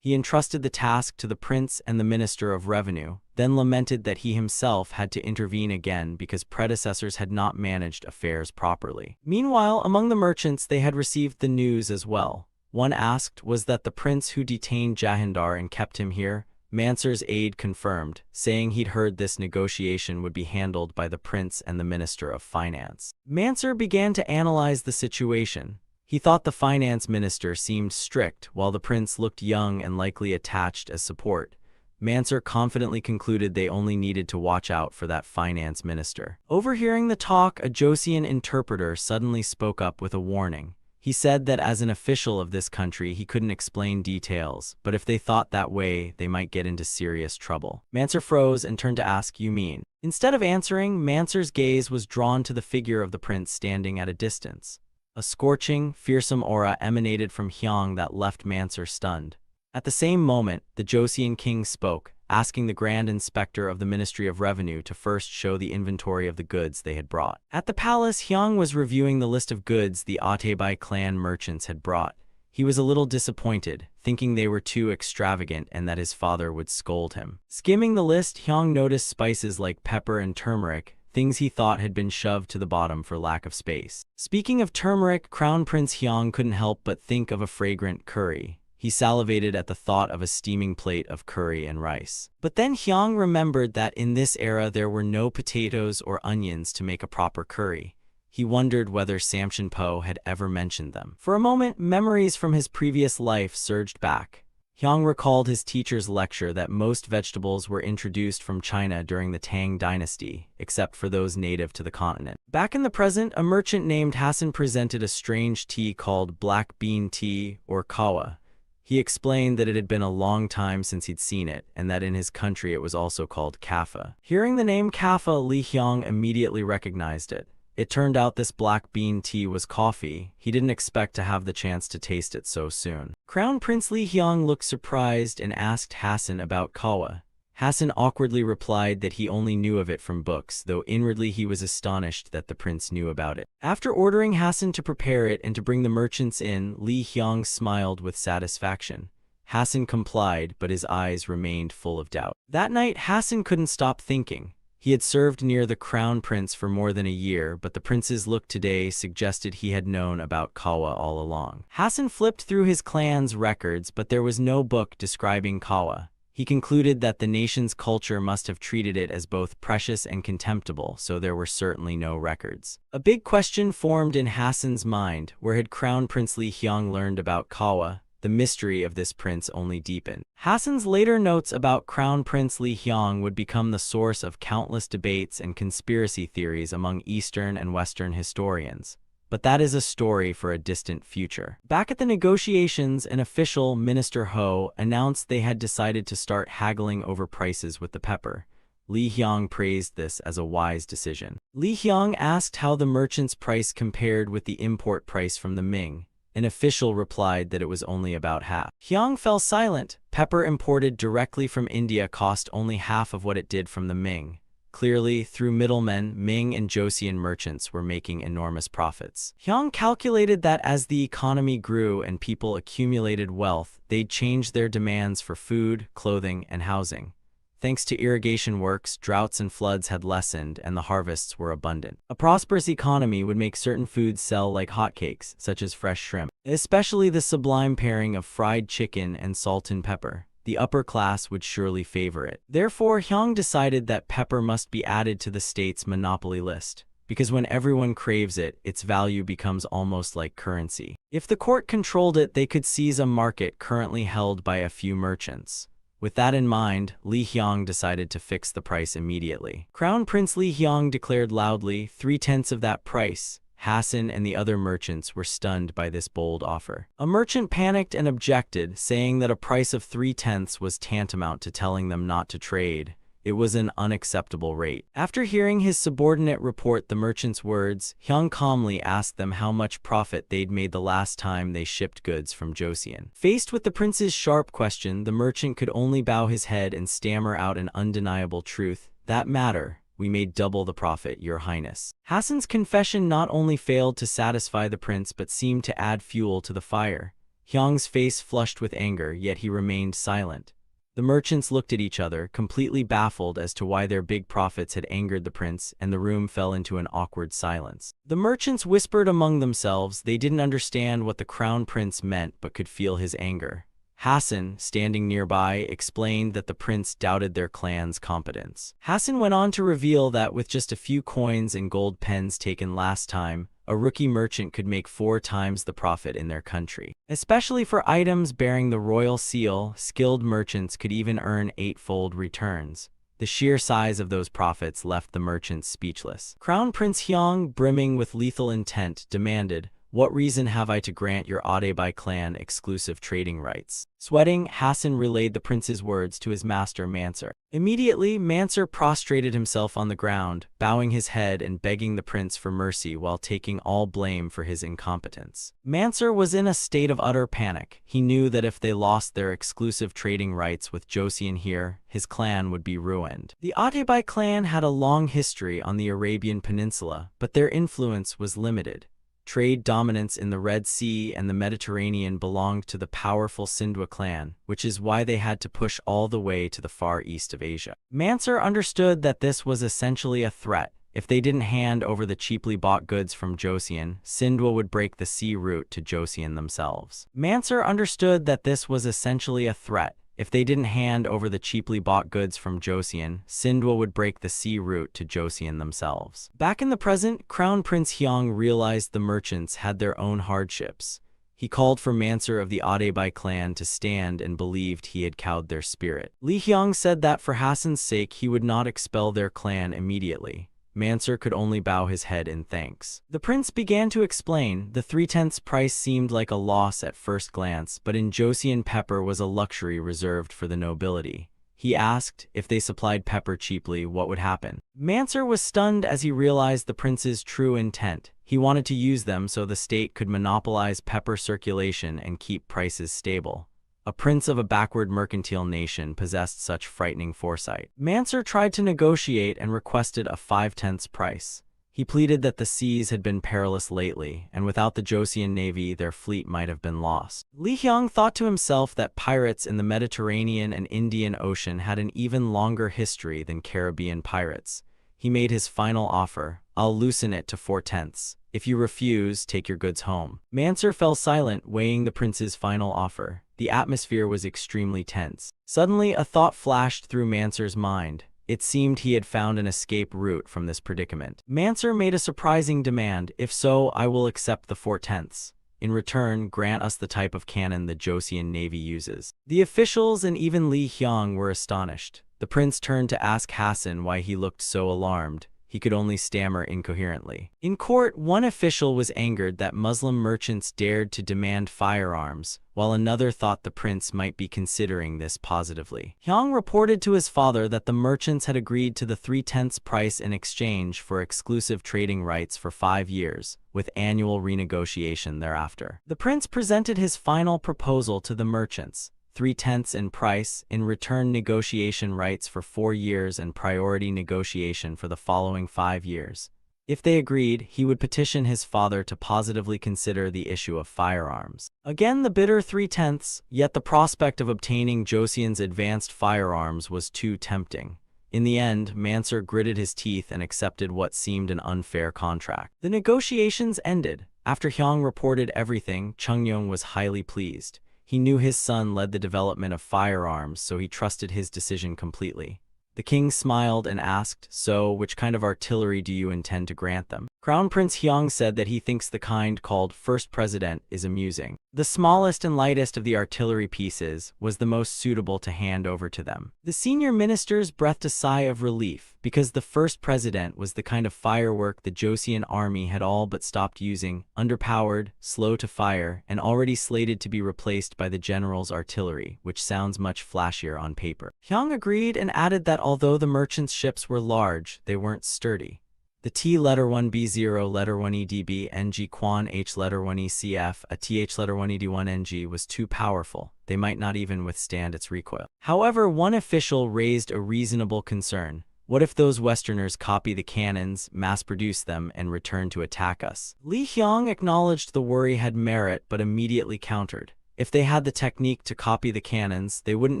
He entrusted the task to the prince and the minister of revenue, then lamented that he himself had to intervene again because predecessors had not managed affairs properly. Meanwhile, among the merchants they had received the news as well. One asked, was that the prince who detained Jahandar and kept him here? Mansur's aide confirmed, saying he'd heard this negotiation would be handled by the prince and the minister of finance. Mansur began to analyze the situation. He thought the finance minister seemed strict, while the prince looked young and likely attached as support. Mansur confidently concluded they only needed to watch out for that finance minister. Overhearing the talk, a Joseon interpreter suddenly spoke up with a warning. He said that as an official of this country, he couldn't explain details, but if they thought that way, they might get into serious trouble. Mansur froze and turned to ask, "You mean?" Instead of answering, Mansur's gaze was drawn to the figure of the prince standing at a distance. A scorching, fearsome aura emanated from Hyang that left Mansur stunned. At the same moment, the Joseon king spoke, asking the Grand Inspector of the Ministry of Revenue to first show the inventory of the goods they had brought. At the palace, Hyang was reviewing the list of goods the Atebai clan merchants had brought. He was a little disappointed, thinking they were too extravagant and that his father would scold him. Skimming the list, Hyang noticed spices like pepper and turmeric, things he thought had been shoved to the bottom for lack of space. Speaking of turmeric, Crown Prince Hyang couldn't help but think of a fragrant curry. He salivated at the thought of a steaming plate of curry and rice. But then Hyang remembered that in this era there were no potatoes or onions to make a proper curry. He wondered whether Samshinpo had ever mentioned them. For a moment, memories from his previous life surged back. Hyang recalled his teacher's lecture that most vegetables were introduced from China during the Tang dynasty, except for those native to the continent. Back in the present, a merchant named Hassan presented a strange tea called black bean tea or kawa. He explained that it had been a long time since he'd seen it, and that in his country it was also called kaffa. Hearing the name kaffa, Li Hyang immediately recognized it. It turned out this black bean tea was coffee. He didn't expect to have the chance to taste it so soon. Crown Prince Li Hyang looked surprised and asked Hassan about kawa. Hassan awkwardly replied that he only knew of it from books, though inwardly he was astonished that the prince knew about it. After ordering Hassan to prepare it and to bring the merchants in, Li Hyang smiled with satisfaction. Hassan complied, but his eyes remained full of doubt. That night, Hassan couldn't stop thinking. He had served near the crown prince for more than a year, but the prince's look today suggested he had known about kawa all along. Hassan flipped through his clan's records, but there was no book describing kawa. He concluded that the nation's culture must have treated it as both precious and contemptible, so there were certainly no records. A big question formed in Hassan's mind: where had Crown Prince Li Hyang learned about kawa? The mystery of this prince only deepened. Hassan's later notes about Crown Prince Li Hyang would become the source of countless debates and conspiracy theories among Eastern and Western historians. But that is a story for a distant future. Back at the negotiations, an official, Minister Ho, announced they had decided to start haggling over prices with the pepper. Li Hyang praised this as a wise decision. Li Hyang asked how the merchant's price compared with the import price from the Ming. An official replied that it was only about half. Hyang fell silent. Pepper imported directly from India cost only half of what it did from the Ming. Clearly, through middlemen, Ming and Joseon merchants were making enormous profits. Hyang calculated that as the economy grew and people accumulated wealth, they'd change their demands for food, clothing, and housing. Thanks to irrigation works, droughts and floods had lessened and the harvests were abundant. A prosperous economy would make certain foods sell like hotcakes, such as fresh shrimp, especially the sublime pairing of fried chicken and salt and pepper. The upper class would surely favor it. Therefore, Hyang decided that pepper must be added to the state's monopoly list, because when everyone craves it, its value becomes almost like currency. If the court controlled it, they could seize a market currently held by a few merchants. With that in mind, Li Hyong decided to fix the price immediately. Crown Prince Li Hyong declared loudly, 3/10 of that price. Hassan and the other merchants were stunned by this bold offer. A merchant panicked and objected, saying that a price of 3/10 was tantamount to telling them not to trade. It was an unacceptable rate. After hearing his subordinate report the merchant's words, Hyung calmly asked them how much profit they'd made the last time they shipped goods from Joseon. Faced with the prince's sharp question, the merchant could only bow his head and stammer out an undeniable truth. That matter. We made double the profit, Your Highness. Hassan's confession not only failed to satisfy the prince but seemed to add fuel to the fire. Hyung's face flushed with anger, yet he remained silent. The merchants looked at each other, completely baffled as to why their big profits had angered the prince, and the room fell into an awkward silence. The merchants whispered among themselves. They didn't understand what the crown prince meant but could feel his anger. Hassan, standing nearby, explained that the prince doubted their clan's competence. Hassan went on to reveal that with just a few coins and gold pens taken last time, a rookie merchant could make 4 times the profit in their country. Especially for items bearing the royal seal, skilled merchants could even earn 8-fold returns. The sheer size of those profits left the merchants speechless. Crown Prince Hyung, brimming with lethal intent, demanded, "What reason have I to grant your Adebai clan exclusive trading rights?" Sweating, Hassan relayed the prince's words to his master Mansur. Immediately, Mansur prostrated himself on the ground, bowing his head and begging the prince for mercy while taking all blame for his incompetence. Mansur was in a state of utter panic. He knew that if they lost their exclusive trading rights with Joseon here, his clan would be ruined. The Adebai clan had a long history on the Arabian Peninsula, but their influence was limited. Trade dominance in the Red Sea and the Mediterranean belonged to the powerful Sindhwa clan, which is why they had to push all the way to the far east of Asia. Mansur understood that this was essentially a threat. If they didn't hand over the cheaply bought goods from Joseon, Sindhwa would break the sea route to Joseon themselves. Mansur understood that this was essentially a threat. If they didn't hand over the cheaply bought goods from Joseon, Sindhwa would break the sea route to Joseon themselves. Back in the present, Crown Prince Hyung realized the merchants had their own hardships. He called for Mansur of the Adebai clan to stand and believed he had cowed their spirit. Li Hyung said that for Hassan's sake he would not expel their clan immediately. Mansur could only bow his head in thanks. The prince began to explain. The 3/10 price seemed like a loss at first glance, but in Joseon pepper was a luxury reserved for the nobility. He asked, if they supplied pepper cheaply, what would happen? Mansur was stunned as he realized the prince's true intent. He wanted to use them so the state could monopolize pepper circulation and keep prices stable. A prince of a backward mercantile nation possessed such frightening foresight. Mansur tried to negotiate and requested a 5/10 price. He pleaded that the seas had been perilous lately, and without the Joseon navy their fleet might have been lost. Li Hyung thought to himself that pirates in the Mediterranean and Indian Ocean had an even longer history than Caribbean pirates. He made his final offer. "I'll loosen it to 4/10. If you refuse, take your goods home." Mansur fell silent, weighing the prince's final offer. The atmosphere was extremely tense. Suddenly, a thought flashed through Mansur's mind. It seemed he had found an escape route from this predicament. Mansur made a surprising demand. "If so, I will accept the 4/10. In return, grant us the type of cannon the Joseon navy uses." The officials and even Li Hyung were astonished. The prince turned to ask Hassan why he looked so alarmed. He could only stammer incoherently. In court, one official was angered that Muslim merchants dared to demand firearms, while another thought the prince might be considering this positively. Hyung reported to his father that the merchants had agreed to the 3/10 price in exchange for exclusive trading rights for 5 years, with annual renegotiation thereafter. The prince presented his final proposal to the merchants. 3/10 in price, in return negotiation rights for 4 years and priority negotiation for the following 5 years. If they agreed, he would petition his father to positively consider the issue of firearms. Again the bitter 3/10, yet the prospect of obtaining Joseon's advanced firearms was too tempting. In the end, Mansur gritted his teeth and accepted what seemed an unfair contract. The negotiations ended. After Hyung reported everything, Chungyong was highly pleased. He knew his son led the development of firearms, so he trusted his decision completely. The king smiled and asked, "So, which kind of artillery do you intend to grant them?" Crown Prince Hyung said that he thinks the kind called First President is amusing. The smallest and lightest of the artillery pieces was the most suitable to hand over to them. The senior ministers breathed a sigh of relief, because the First President was the kind of firework the Joseon army had all but stopped using, underpowered, slow to fire, and already slated to be replaced by the general's artillery, which sounds much flashier on paper. Hyung agreed and added that although the merchants' ships were large, they weren't sturdy. The T letter 1B0 letter 1EDB NG Quan H letter 1ECF a TH letter 1ED1 NG was too powerful. They might not even withstand its recoil. However, one official raised a reasonable concern. What if those Westerners copy the cannons, mass-produce them, and return to attack us? Lee Hyung acknowledged the worry had merit but immediately countered. If they had the technique to copy the cannons, they wouldn't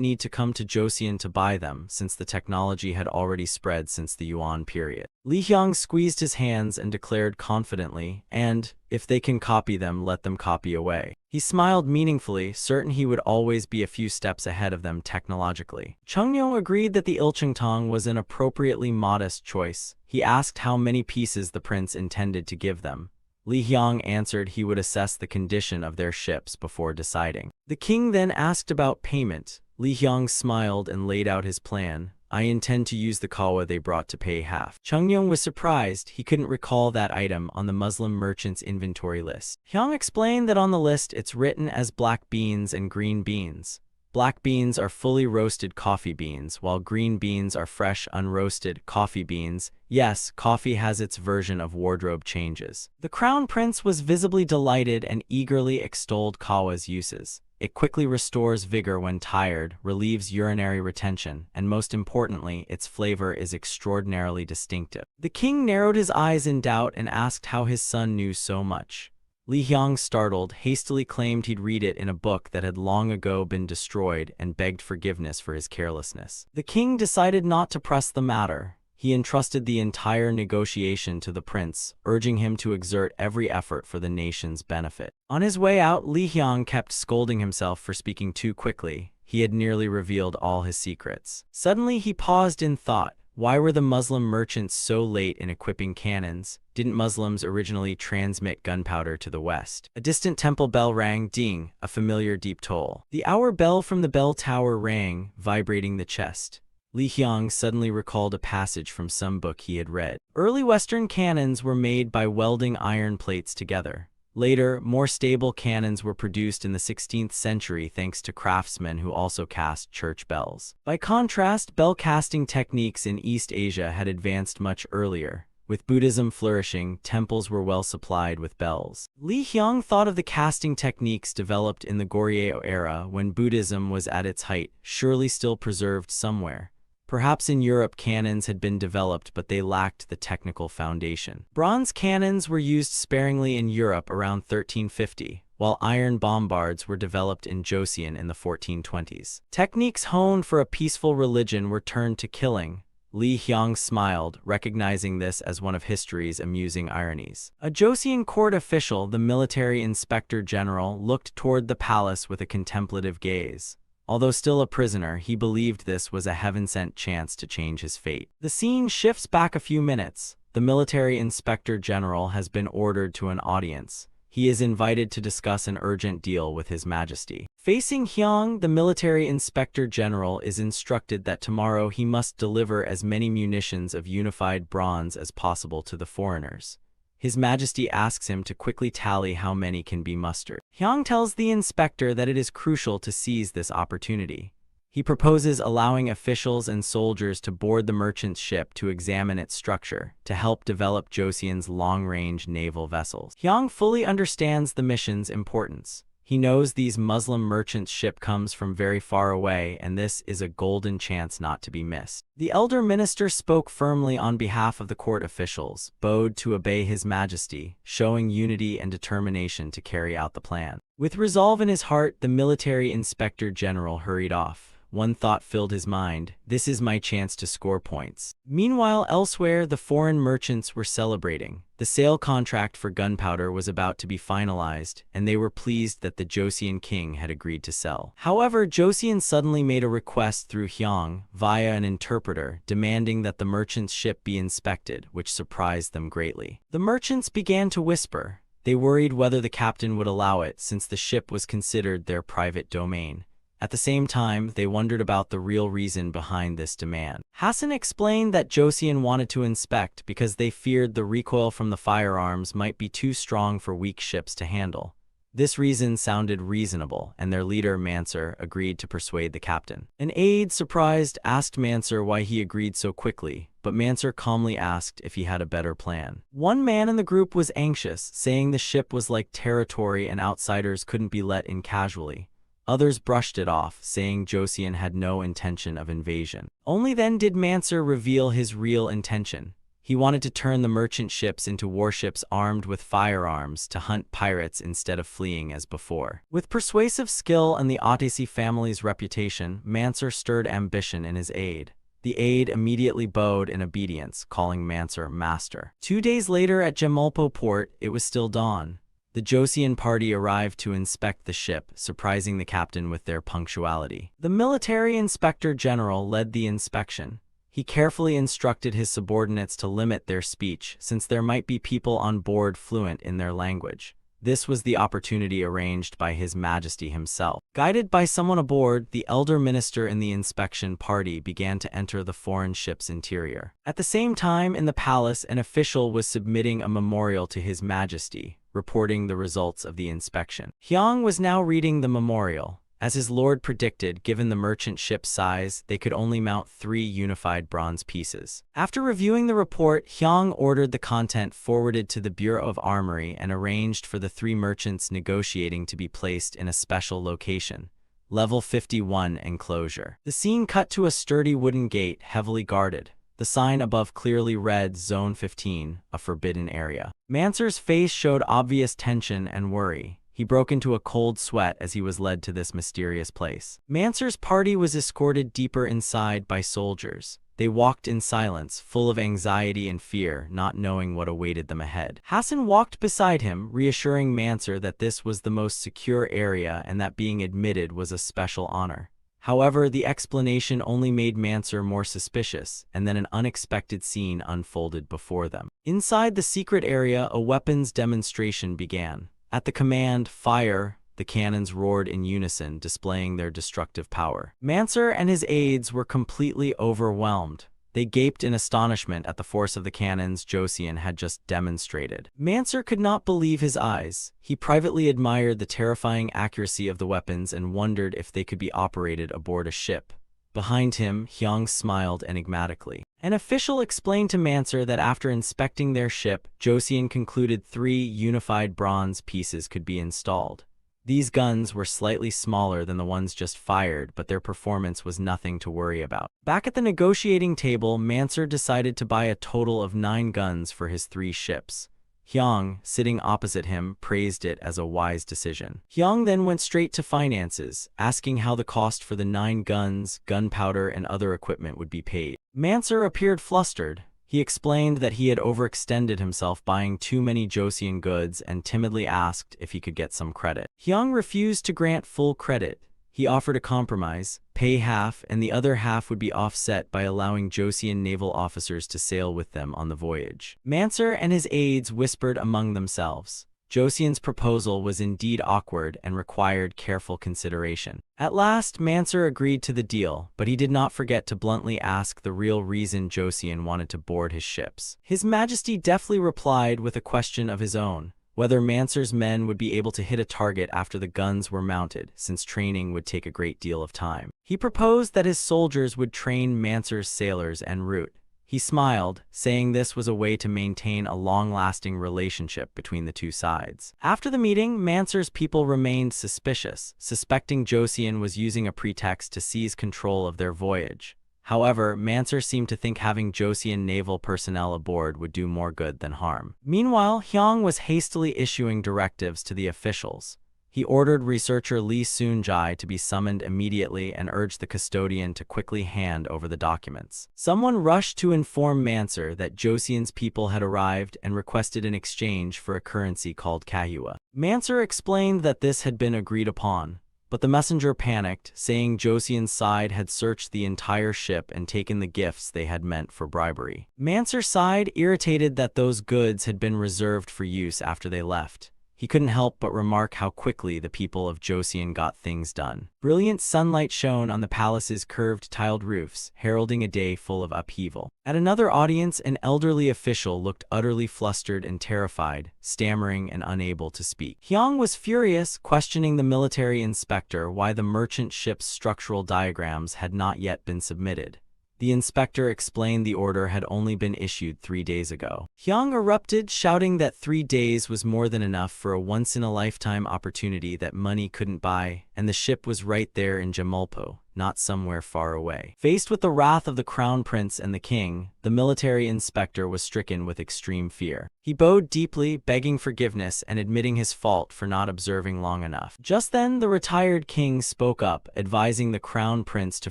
need to come to Joseon to buy them, since the technology had already spread since the Yuan period. Lee Hyung squeezed his hands and declared confidently, "And, if they can copy them, let them copy away." He smiled meaningfully, certain he would always be a few steps ahead of them technologically. Chungnyeong agreed that the Ilchungtong was an appropriately modest choice. He asked how many pieces the prince intended to give them. Lee Hyung answered he would assess the condition of their ships before deciding. The king then asked about payment. Lee Hyung smiled and laid out his plan. "I intend to use the kawa they brought to pay half." Chungnyeong was surprised. He couldn't recall that item on the Muslim merchant's inventory list. Hyung explained that on the list it's written as black beans and green beans. Black beans are fully roasted coffee beans, while green beans are fresh, unroasted coffee beans. Yes, coffee has its version of wardrobe changes. The crown prince was visibly delighted and eagerly extolled kawa's uses. It quickly restores vigor when tired, relieves urinary retention, and most importantly, its flavor is extraordinarily distinctive. The king narrowed his eyes in doubt and asked how his son knew so much. Lee Hyung, startled, hastily claimed he'd read it in a book that had long ago been destroyed and begged forgiveness for his carelessness. The king decided not to press the matter. He entrusted the entire negotiation to the prince, urging him to exert every effort for the nation's benefit. On his way out, Lee Hyung kept scolding himself for speaking too quickly. He had nearly revealed all his secrets. Suddenly, he paused in thought. Why were the Muslim merchants so late in equipping cannons? Didn't Muslims originally transmit gunpowder to the West? A distant temple bell rang, ding, a familiar deep toll. The hour bell from the bell tower rang, vibrating the chest. Lee Hyung suddenly recalled a passage from some book he had read. Early Western cannons were made by welding iron plates together. Later, more stable cannons were produced in the 16th century thanks to craftsmen who also cast church bells. By contrast, bell casting techniques in East Asia had advanced much earlier. With Buddhism flourishing, temples were well supplied with bells. Lee Hyung thought of the casting techniques developed in the Goryeo era when Buddhism was at its height, surely still preserved somewhere. Perhaps in Europe cannons had been developed, but they lacked the technical foundation. Bronze cannons were used sparingly in Europe around 1350, while iron bombards were developed in Joseon in the 1420s. Techniques honed for a peaceful religion were turned to killing. Lee Hyung smiled, recognizing this as one of history's amusing ironies. A Joseon court official, the military inspector general, looked toward the palace with a contemplative gaze. Although still a prisoner, he believed this was a heaven-sent chance to change his fate. The scene shifts back a few minutes. The military inspector general has been ordered to an audience. He is invited to discuss an urgent deal with His Majesty. Facing Hyung, the military inspector general is instructed that tomorrow he must deliver as many munitions of unified bronze as possible to the foreigners. His Majesty asks him to quickly tally how many can be mustered. Hyung tells the inspector that it is crucial to seize this opportunity. He proposes allowing officials and soldiers to board the merchant's ship to examine its structure, to help develop Joseon's long-range naval vessels. Hyung fully understands the mission's importance. He knows these Muslim merchants' ship comes from very far away, and this is a golden chance not to be missed. The elder minister spoke firmly on behalf of the court officials, bowed to obey His Majesty, showing unity and determination to carry out the plan. With resolve in his heart, the military inspector general hurried off. one thought filled his mind: this is my chance to score points. Meanwhile, elsewhere, the foreign merchants were celebrating. The sale contract for gunpowder was about to be finalized, and they were pleased that the Joseon king had agreed to sell. However, Joseon suddenly made a request through Hyang, via an interpreter, demanding that the merchant's ship be inspected, which surprised them greatly. The merchants began to whisper. They worried whether the captain would allow it, since the ship was considered their private domain. At the same time, they wondered about the real reason behind this demand. Hassan explained that Joseon wanted to inspect because they feared the recoil from the firearms might be too strong for weak ships to handle. This reason sounded reasonable, and their leader, Mansur, agreed to persuade the captain. An aide, surprised, asked Mansur why he agreed so quickly, but Mansur calmly asked if he had a better plan. One man in the group was anxious, saying the ship was like territory and outsiders couldn't be let in casually. Others brushed it off, saying Joseon had no intention of invasion. Only then did Mansur reveal his real intention. He wanted to turn the merchant ships into warships armed with firearms to hunt pirates instead of fleeing as before. With persuasive skill and the Atassi family's reputation, Mansur stirred ambition in his aide. The aide immediately bowed in obedience, calling Mansur master. 2 days later at Jamulpo port, it was still dawn. The Joseon party arrived to inspect the ship, surprising the captain with their punctuality. The military inspector general led the inspection. He carefully instructed his subordinates to limit their speech, since there might be people on board fluent in their language. This was the opportunity arranged by His Majesty himself. Guided by someone aboard, the elder minister in the inspection party began to enter the foreign ship's interior. At the same time, in the palace, an official was submitting a memorial to His Majesty, reporting the results of the inspection. Hyang was now reading the memorial. As his lord predicted, given the merchant ship's size, they could only mount 3 unified bronze pieces. After reviewing the report, Hyang ordered the content forwarded to the Bureau of Armory and arranged for the 3 merchants negotiating to be placed in a special location. Level 51 enclosure. The scene cut to a sturdy wooden gate, heavily guarded. The sign above clearly read Zone 15, a forbidden area. Mansur's face showed obvious tension and worry. He broke into a cold sweat as he was led to this mysterious place. Mansur's party was escorted deeper inside by soldiers. They walked in silence, full of anxiety and fear, not knowing what awaited them ahead. Hassan walked beside him, reassuring Mansur that this was the most secure area and that being admitted was a special honor. However, the explanation only made Mansur more suspicious, and then an unexpected scene unfolded before them. Inside the secret area, a weapons demonstration began. At the command, "Fire," the cannons roared in unison, displaying their destructive power. Mansur and his aides were completely overwhelmed. They gaped in astonishment at the force of the cannons Joseon had just demonstrated. Mansur could not believe his eyes. He privately admired the terrifying accuracy of the weapons and wondered if they could be operated aboard a ship. Behind him, Hyang smiled enigmatically. An official explained to Mansur that after inspecting their ship, Joseon concluded 3 unified bronze pieces could be installed. These guns were slightly smaller than the ones just fired, but their performance was nothing to worry about. Back at the negotiating table, Mansur decided to buy a total of 9 guns for his 3 ships. Hyang, sitting opposite him, praised it as a wise decision. Hyang then went straight to finances, asking how the cost for the 9 guns, gunpowder, and other equipment would be paid. Mansur appeared flustered. He explained that he had overextended himself buying too many Joseon goods and timidly asked if he could get some credit. Hyang refused to grant full credit. He offered a compromise: pay half, and the other half would be offset by allowing Joseon naval officers to sail with them on the voyage. Mansur and his aides whispered among themselves. Joseon's proposal was indeed awkward and required careful consideration. At last, Mansur agreed to the deal, but he did not forget to bluntly ask the real reason Joseon wanted to board his ships. His Majesty deftly replied with a question of his own: whether Mansur's men would be able to hit a target after the guns were mounted, since training would take a great deal of time. He proposed that his soldiers would train Mansur's sailors en route. He smiled, saying this was a way to maintain a long-lasting relationship between the 2 sides. After the meeting, Mansur's people remained suspicious, suspecting Joseon was using a pretext to seize control of their voyage. However, Mansur seemed to think having Joseon naval personnel aboard would do more good than harm. Meanwhile, Hyang was hastily issuing directives to the officials. He ordered researcher Lee Soon-jae to be summoned immediately and urged the custodian to quickly hand over the documents. Someone rushed to inform Manser that Joseon's people had arrived and requested an exchange for a currency called manhua. Manser explained that this had been agreed upon, but the messenger panicked, saying Joseon's side had searched the entire ship and taken the gifts they had meant for bribery. Manser sighed, irritated that those goods had been reserved for use after they left. He couldn't help but remark how quickly the people of Joseon got things done. Brilliant sunlight shone on the palace's curved tiled roofs, heralding a day full of upheaval. At another audience, an elderly official looked utterly flustered and terrified, stammering and unable to speak. Hyung was furious, questioning the military inspector why the merchant ship's structural diagrams had not yet been submitted. The inspector explained the order had only been issued 3 days ago. Hyung erupted, shouting that 3 days was more than enough for a once-in-a-lifetime opportunity that money couldn't buy, and the ship was right there in Jamulpo, not somewhere far away. Faced with the wrath of the crown prince and the king, the military inspector was stricken with extreme fear. He bowed deeply, begging forgiveness and admitting his fault for not observing long enough. Just then, the retired king spoke up, advising the crown prince to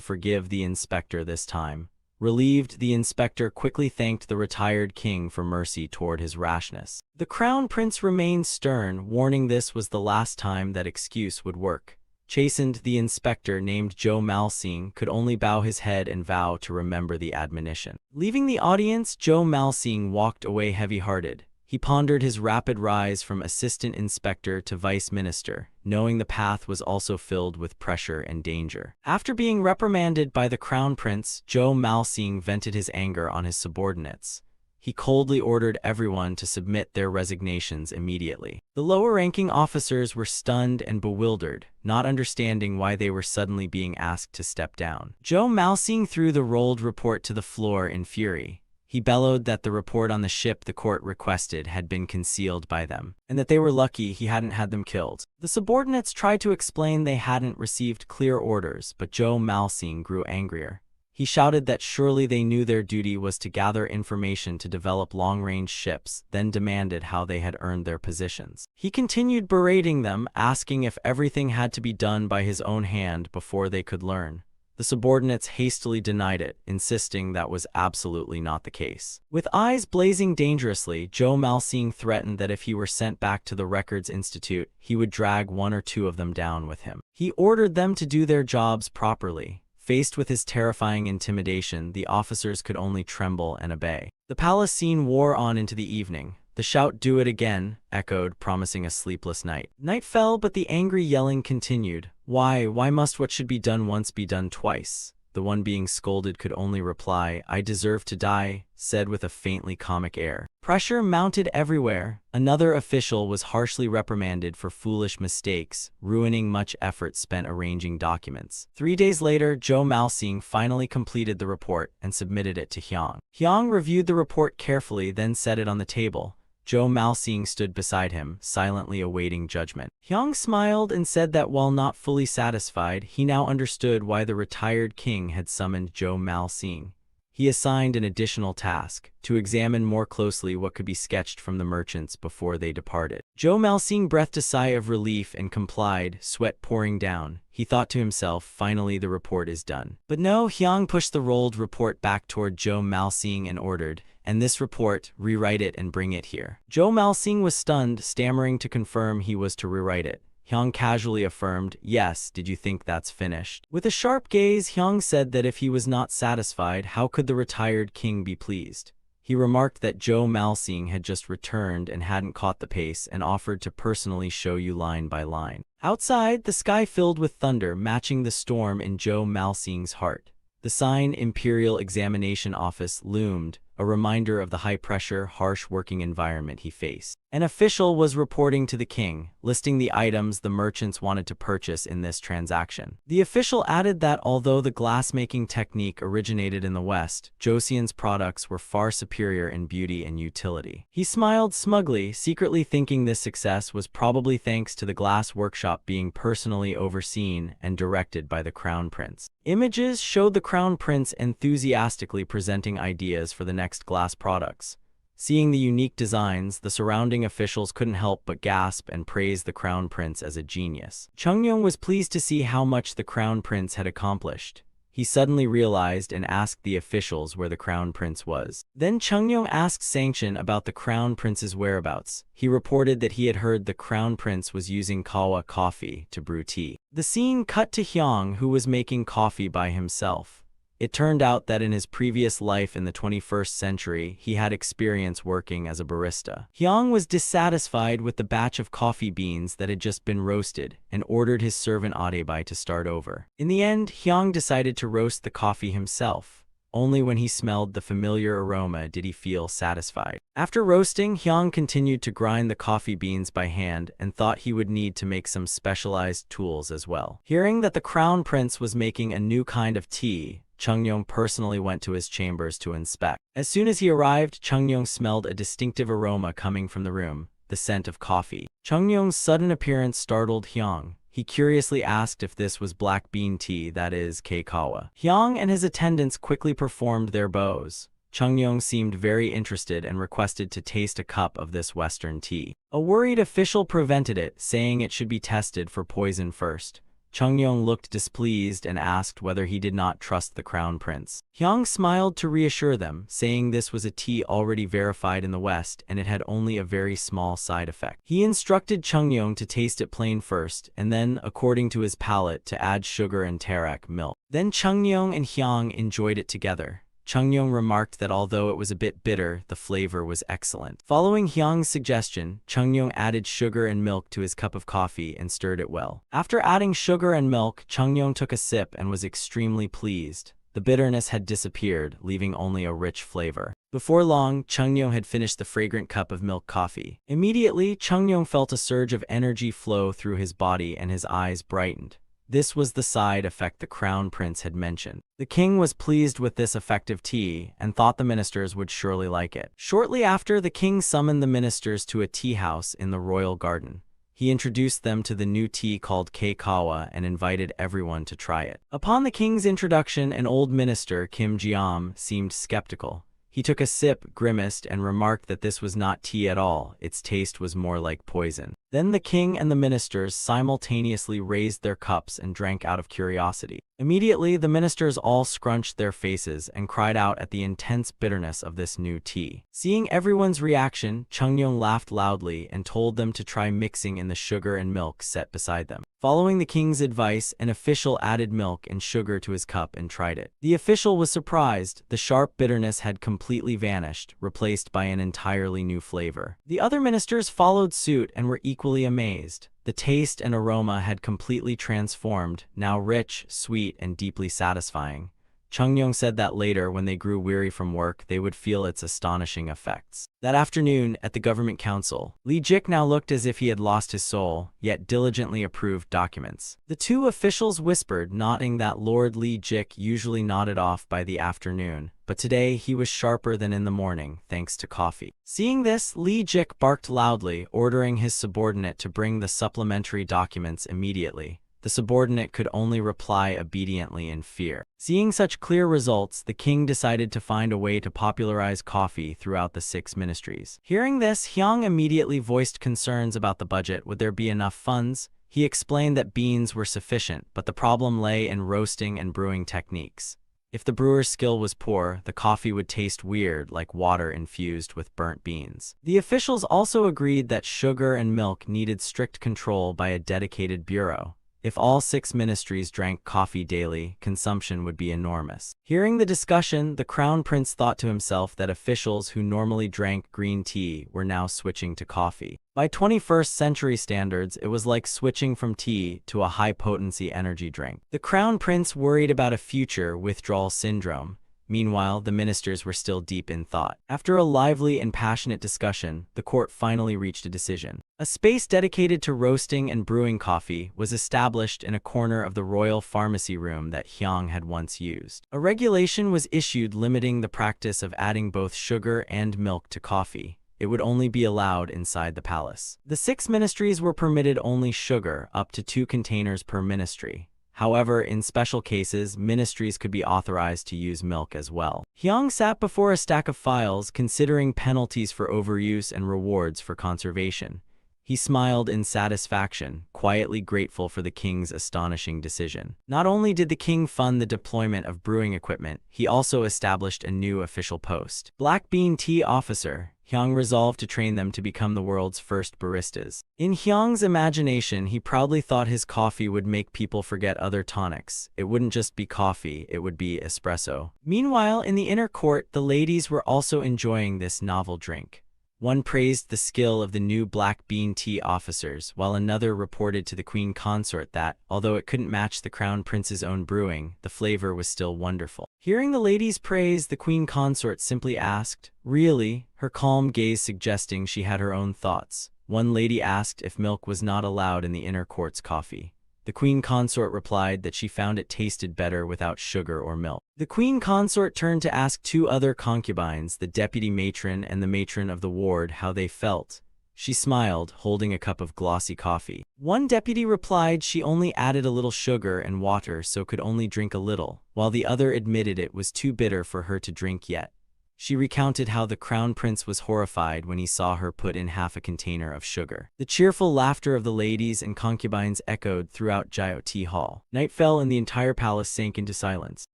forgive the inspector this time. Relieved, the inspector quickly thanked the retired king for mercy toward his rashness. The crown prince remained stern, warning this was the last time that excuse would work. Chastened, the inspector, named Jo Malsing, could only bow his head and vow to remember the admonition. Leaving the audience, Jo Malsing walked away heavy-hearted. He pondered his rapid rise from assistant inspector to vice minister, knowing the path was also filled with pressure and danger. After being reprimanded by the crown prince, Jo Malsing vented his anger on his subordinates. He coldly ordered everyone to submit their resignations immediately. The lower-ranking officers were stunned and bewildered, not understanding why they were suddenly being asked to step down. Jo Malsing threw the rolled report to the floor in fury. He bellowed that the report on the ship the court requested had been concealed by them, and that they were lucky he hadn't had them killed. The subordinates tried to explain they hadn't received clear orders, but Jo Malsing grew angrier. He shouted that surely they knew their duty was to gather information to develop long-range ships, then demanded how they had earned their positions. He continued berating them, asking if everything had to be done by his own hand before they could learn. The subordinates hastily denied it, insisting that was absolutely not the case. With eyes blazing dangerously, Jo Malsing threatened that if he were sent back to the Records Institute, he would drag 1 or 2 of them down with him. He ordered them to do their jobs properly. Faced with his terrifying intimidation, the officers could only tremble and obey. The palace scene wore on into the evening. The shout, "Do it again," echoed, promising a sleepless night. Night fell, but the angry yelling continued. Why must what should be done once be done twice? The one being scolded could only reply, "I deserve to die," said with a faintly comic air. Pressure mounted everywhere. Another official was harshly reprimanded for foolish mistakes, ruining much effort spent arranging documents. 3 days later, Jo Malsing finally completed the report and submitted it to Hyung. Hyung reviewed the report carefully, then set it on the table. Jo Malsing stood beside him, silently awaiting judgment. Hyung smiled and said that while not fully satisfied, he now understood why the retired king had summoned Jo Malsing. He assigned an additional task, to examine more closely what could be sketched from the merchants before they departed. Jo Malsing breathed a sigh of relief and complied, sweat pouring down. He thought to himself, finally the report is done. But no, Hyung pushed the rolled report back toward Jo Malsing and ordered, "And this report, rewrite it and bring it here." Jo Malsing was stunned, stammering to confirm he was to rewrite it. Hyung casually affirmed, "Yes, did you think that's finished?" With a sharp gaze, Hyung said that if he was not satisfied, how could the retired king be pleased? He remarked that Jo Malsing had just returned and hadn't caught the pace and offered to personally show you line by line. Outside, the sky filled with thunder, matching the storm in Jo Malsing's heart. The sign Imperial Examination Office loomed, a reminder of the high-pressure, harsh working environment he faced. An official was reporting to the king, listing the items the merchants wanted to purchase in this transaction. The official added that although the glass-making technique originated in the West, Joseon's products were far superior in beauty and utility. He smiled smugly, secretly thinking this success was probably thanks to the glass workshop being personally overseen and directed by the crown prince. Images showed the crown prince enthusiastically presenting ideas for the next glass products. Seeing the unique designs, the surrounding officials couldn't help but gasp and praise the crown prince as a genius. Chungyong was pleased to see how much the crown prince had accomplished. He suddenly realized and asked the officials where the crown prince was. Then Chungyong asked Sangchen about the crown prince's whereabouts. He reported that he had heard the crown prince was using kawa coffee to brew tea. The scene cut to Hyang, who was making coffee by himself. It turned out that in his previous life in the 21st century, he had experience working as a barista. Hyang was dissatisfied with the batch of coffee beans that had just been roasted and ordered his servant Adebai to start over. In the end, Hyang decided to roast the coffee himself. Only when he smelled the familiar aroma did he feel satisfied. After roasting, Hyang continued to grind the coffee beans by hand and thought he would need to make some specialized tools as well. Hearing that the crown prince was making a new kind of tea, Chungyong personally went to his chambers to inspect. As soon as he arrived, Chungyong smelled a distinctive aroma coming from the room, the scent of coffee. Chungyong's sudden appearance startled Hyang. He curiously asked if this was black bean tea, that is, keikawa. Hyang and his attendants quickly performed their bows. Chungyong seemed very interested and requested to taste a cup of this Western tea. A worried official prevented it, saying it should be tested for poison first. Chungyong looked displeased and asked whether he did not trust the crown prince. Hyang smiled to reassure them, saying this was a tea already verified in the West and it had only a very small side effect. He instructed Chungyong to taste it plain first, and then, according to his palate, to add sugar and tarak milk. Then Chungyong and Hyang enjoyed it together. Chungyong remarked that although it was a bit bitter, the flavor was excellent. Following Hyang's suggestion, Chungyong added sugar and milk to his cup of coffee and stirred it well. After adding sugar and milk, Chungyong took a sip and was extremely pleased. The bitterness had disappeared, leaving only a rich flavor. Before long, Chungyong had finished the fragrant cup of milk coffee. Immediately, Chungyong felt a surge of energy flow through his body and his eyes brightened. This was the side effect the crown prince had mentioned. The king was pleased with this effective tea and thought the ministers would surely like it. Shortly after, the king summoned the ministers to a tea house in the royal garden. He introduced them to the new tea called keikawa and invited everyone to try it. Upon the king's introduction, an old minister, Kim Jiam, seemed skeptical. He took a sip, grimaced, and remarked that this was not tea at all. Its taste was more like poison. Then the king and the ministers simultaneously raised their cups and drank out of curiosity. Immediately, the ministers all scrunched their faces and cried out at the intense bitterness of this new tea. Seeing everyone's reaction, Chungyong laughed loudly and told them to try mixing in the sugar and milk set beside them. Following the king's advice, an official added milk and sugar to his cup and tried it. The official was surprised. The sharp bitterness had completely vanished, replaced by an entirely new flavor. The other ministers followed suit and were equally amazed. The taste and aroma had completely transformed, now rich, sweet, and deeply satisfying. Chungyong said that later, when they grew weary from work, they would feel its astonishing effects. That afternoon, at the government council, Li Jik now looked as if he had lost his soul, yet diligently approved documents. The two officials whispered, nodding that Lord Li Jik usually nodded off by the afternoon, but today he was sharper than in the morning, thanks to coffee. Seeing this, Li Jik barked loudly, ordering his subordinate to bring the supplementary documents immediately. The subordinate could only reply obediently in fear. Seeing such clear results, the king decided to find a way to popularize coffee throughout the 6 ministries. Hearing this, Hyang immediately voiced concerns about the budget. Would there be enough funds? He explained that beans were sufficient, but the problem lay in roasting and brewing techniques. If the brewer's skill was poor, the coffee would taste weird, like water infused with burnt beans. The officials also agreed that sugar and milk needed strict control by a dedicated bureau. If all 6 ministries drank coffee daily, consumption would be enormous. Hearing the discussion, the crown prince thought to himself that officials who normally drank green tea were now switching to coffee. By 21st century standards, it was like switching from tea to a high-potency energy drink. The crown prince worried about a future withdrawal syndrome. Meanwhile, the ministers were still deep in thought. After a lively and passionate discussion, the court finally reached a decision. A space dedicated to roasting and brewing coffee was established in a corner of the royal pharmacy room that Hyang had once used. A regulation was issued limiting the practice of adding both sugar and milk to coffee. It would only be allowed inside the palace. The 6 ministries were permitted only sugar, up to 2 containers per ministry. However, in special cases, ministries could be authorized to use milk as well. Hyang sat before a stack of files, considering penalties for overuse and rewards for conservation. He smiled in satisfaction, quietly grateful for the king's astonishing decision. Not only did the king fund the deployment of brewing equipment, he also established a new official post. Black bean tea officer. Hyang resolved to train them to become the world's first baristas. In Hyang's imagination, he proudly thought his coffee would make people forget other tonics. It wouldn't just be coffee, it would be espresso. Meanwhile, in the inner court, the ladies were also enjoying this novel drink. One praised the skill of the new black bean tea officers, while another reported to the queen consort that, although it couldn't match the crown prince's own brewing, the flavor was still wonderful. Hearing the ladies' praise, the queen consort simply asked, "Really?" her calm gaze suggesting she had her own thoughts. One lady asked if milk was not allowed in the inner court's coffee. The queen consort replied that she found it tasted better without sugar or milk. The queen consort turned to ask two other concubines, the deputy matron and the matron of the ward, how they felt. She smiled, holding a cup of glossy coffee. One deputy replied she only added a little sugar and water so could only drink a little, while the other admitted it was too bitter for her to drink yet. She recounted how the crown prince was horrified when he saw her put in half a container of sugar. The cheerful laughter of the ladies and concubines echoed throughout Tea Hall. Night fell and the entire palace sank into silence.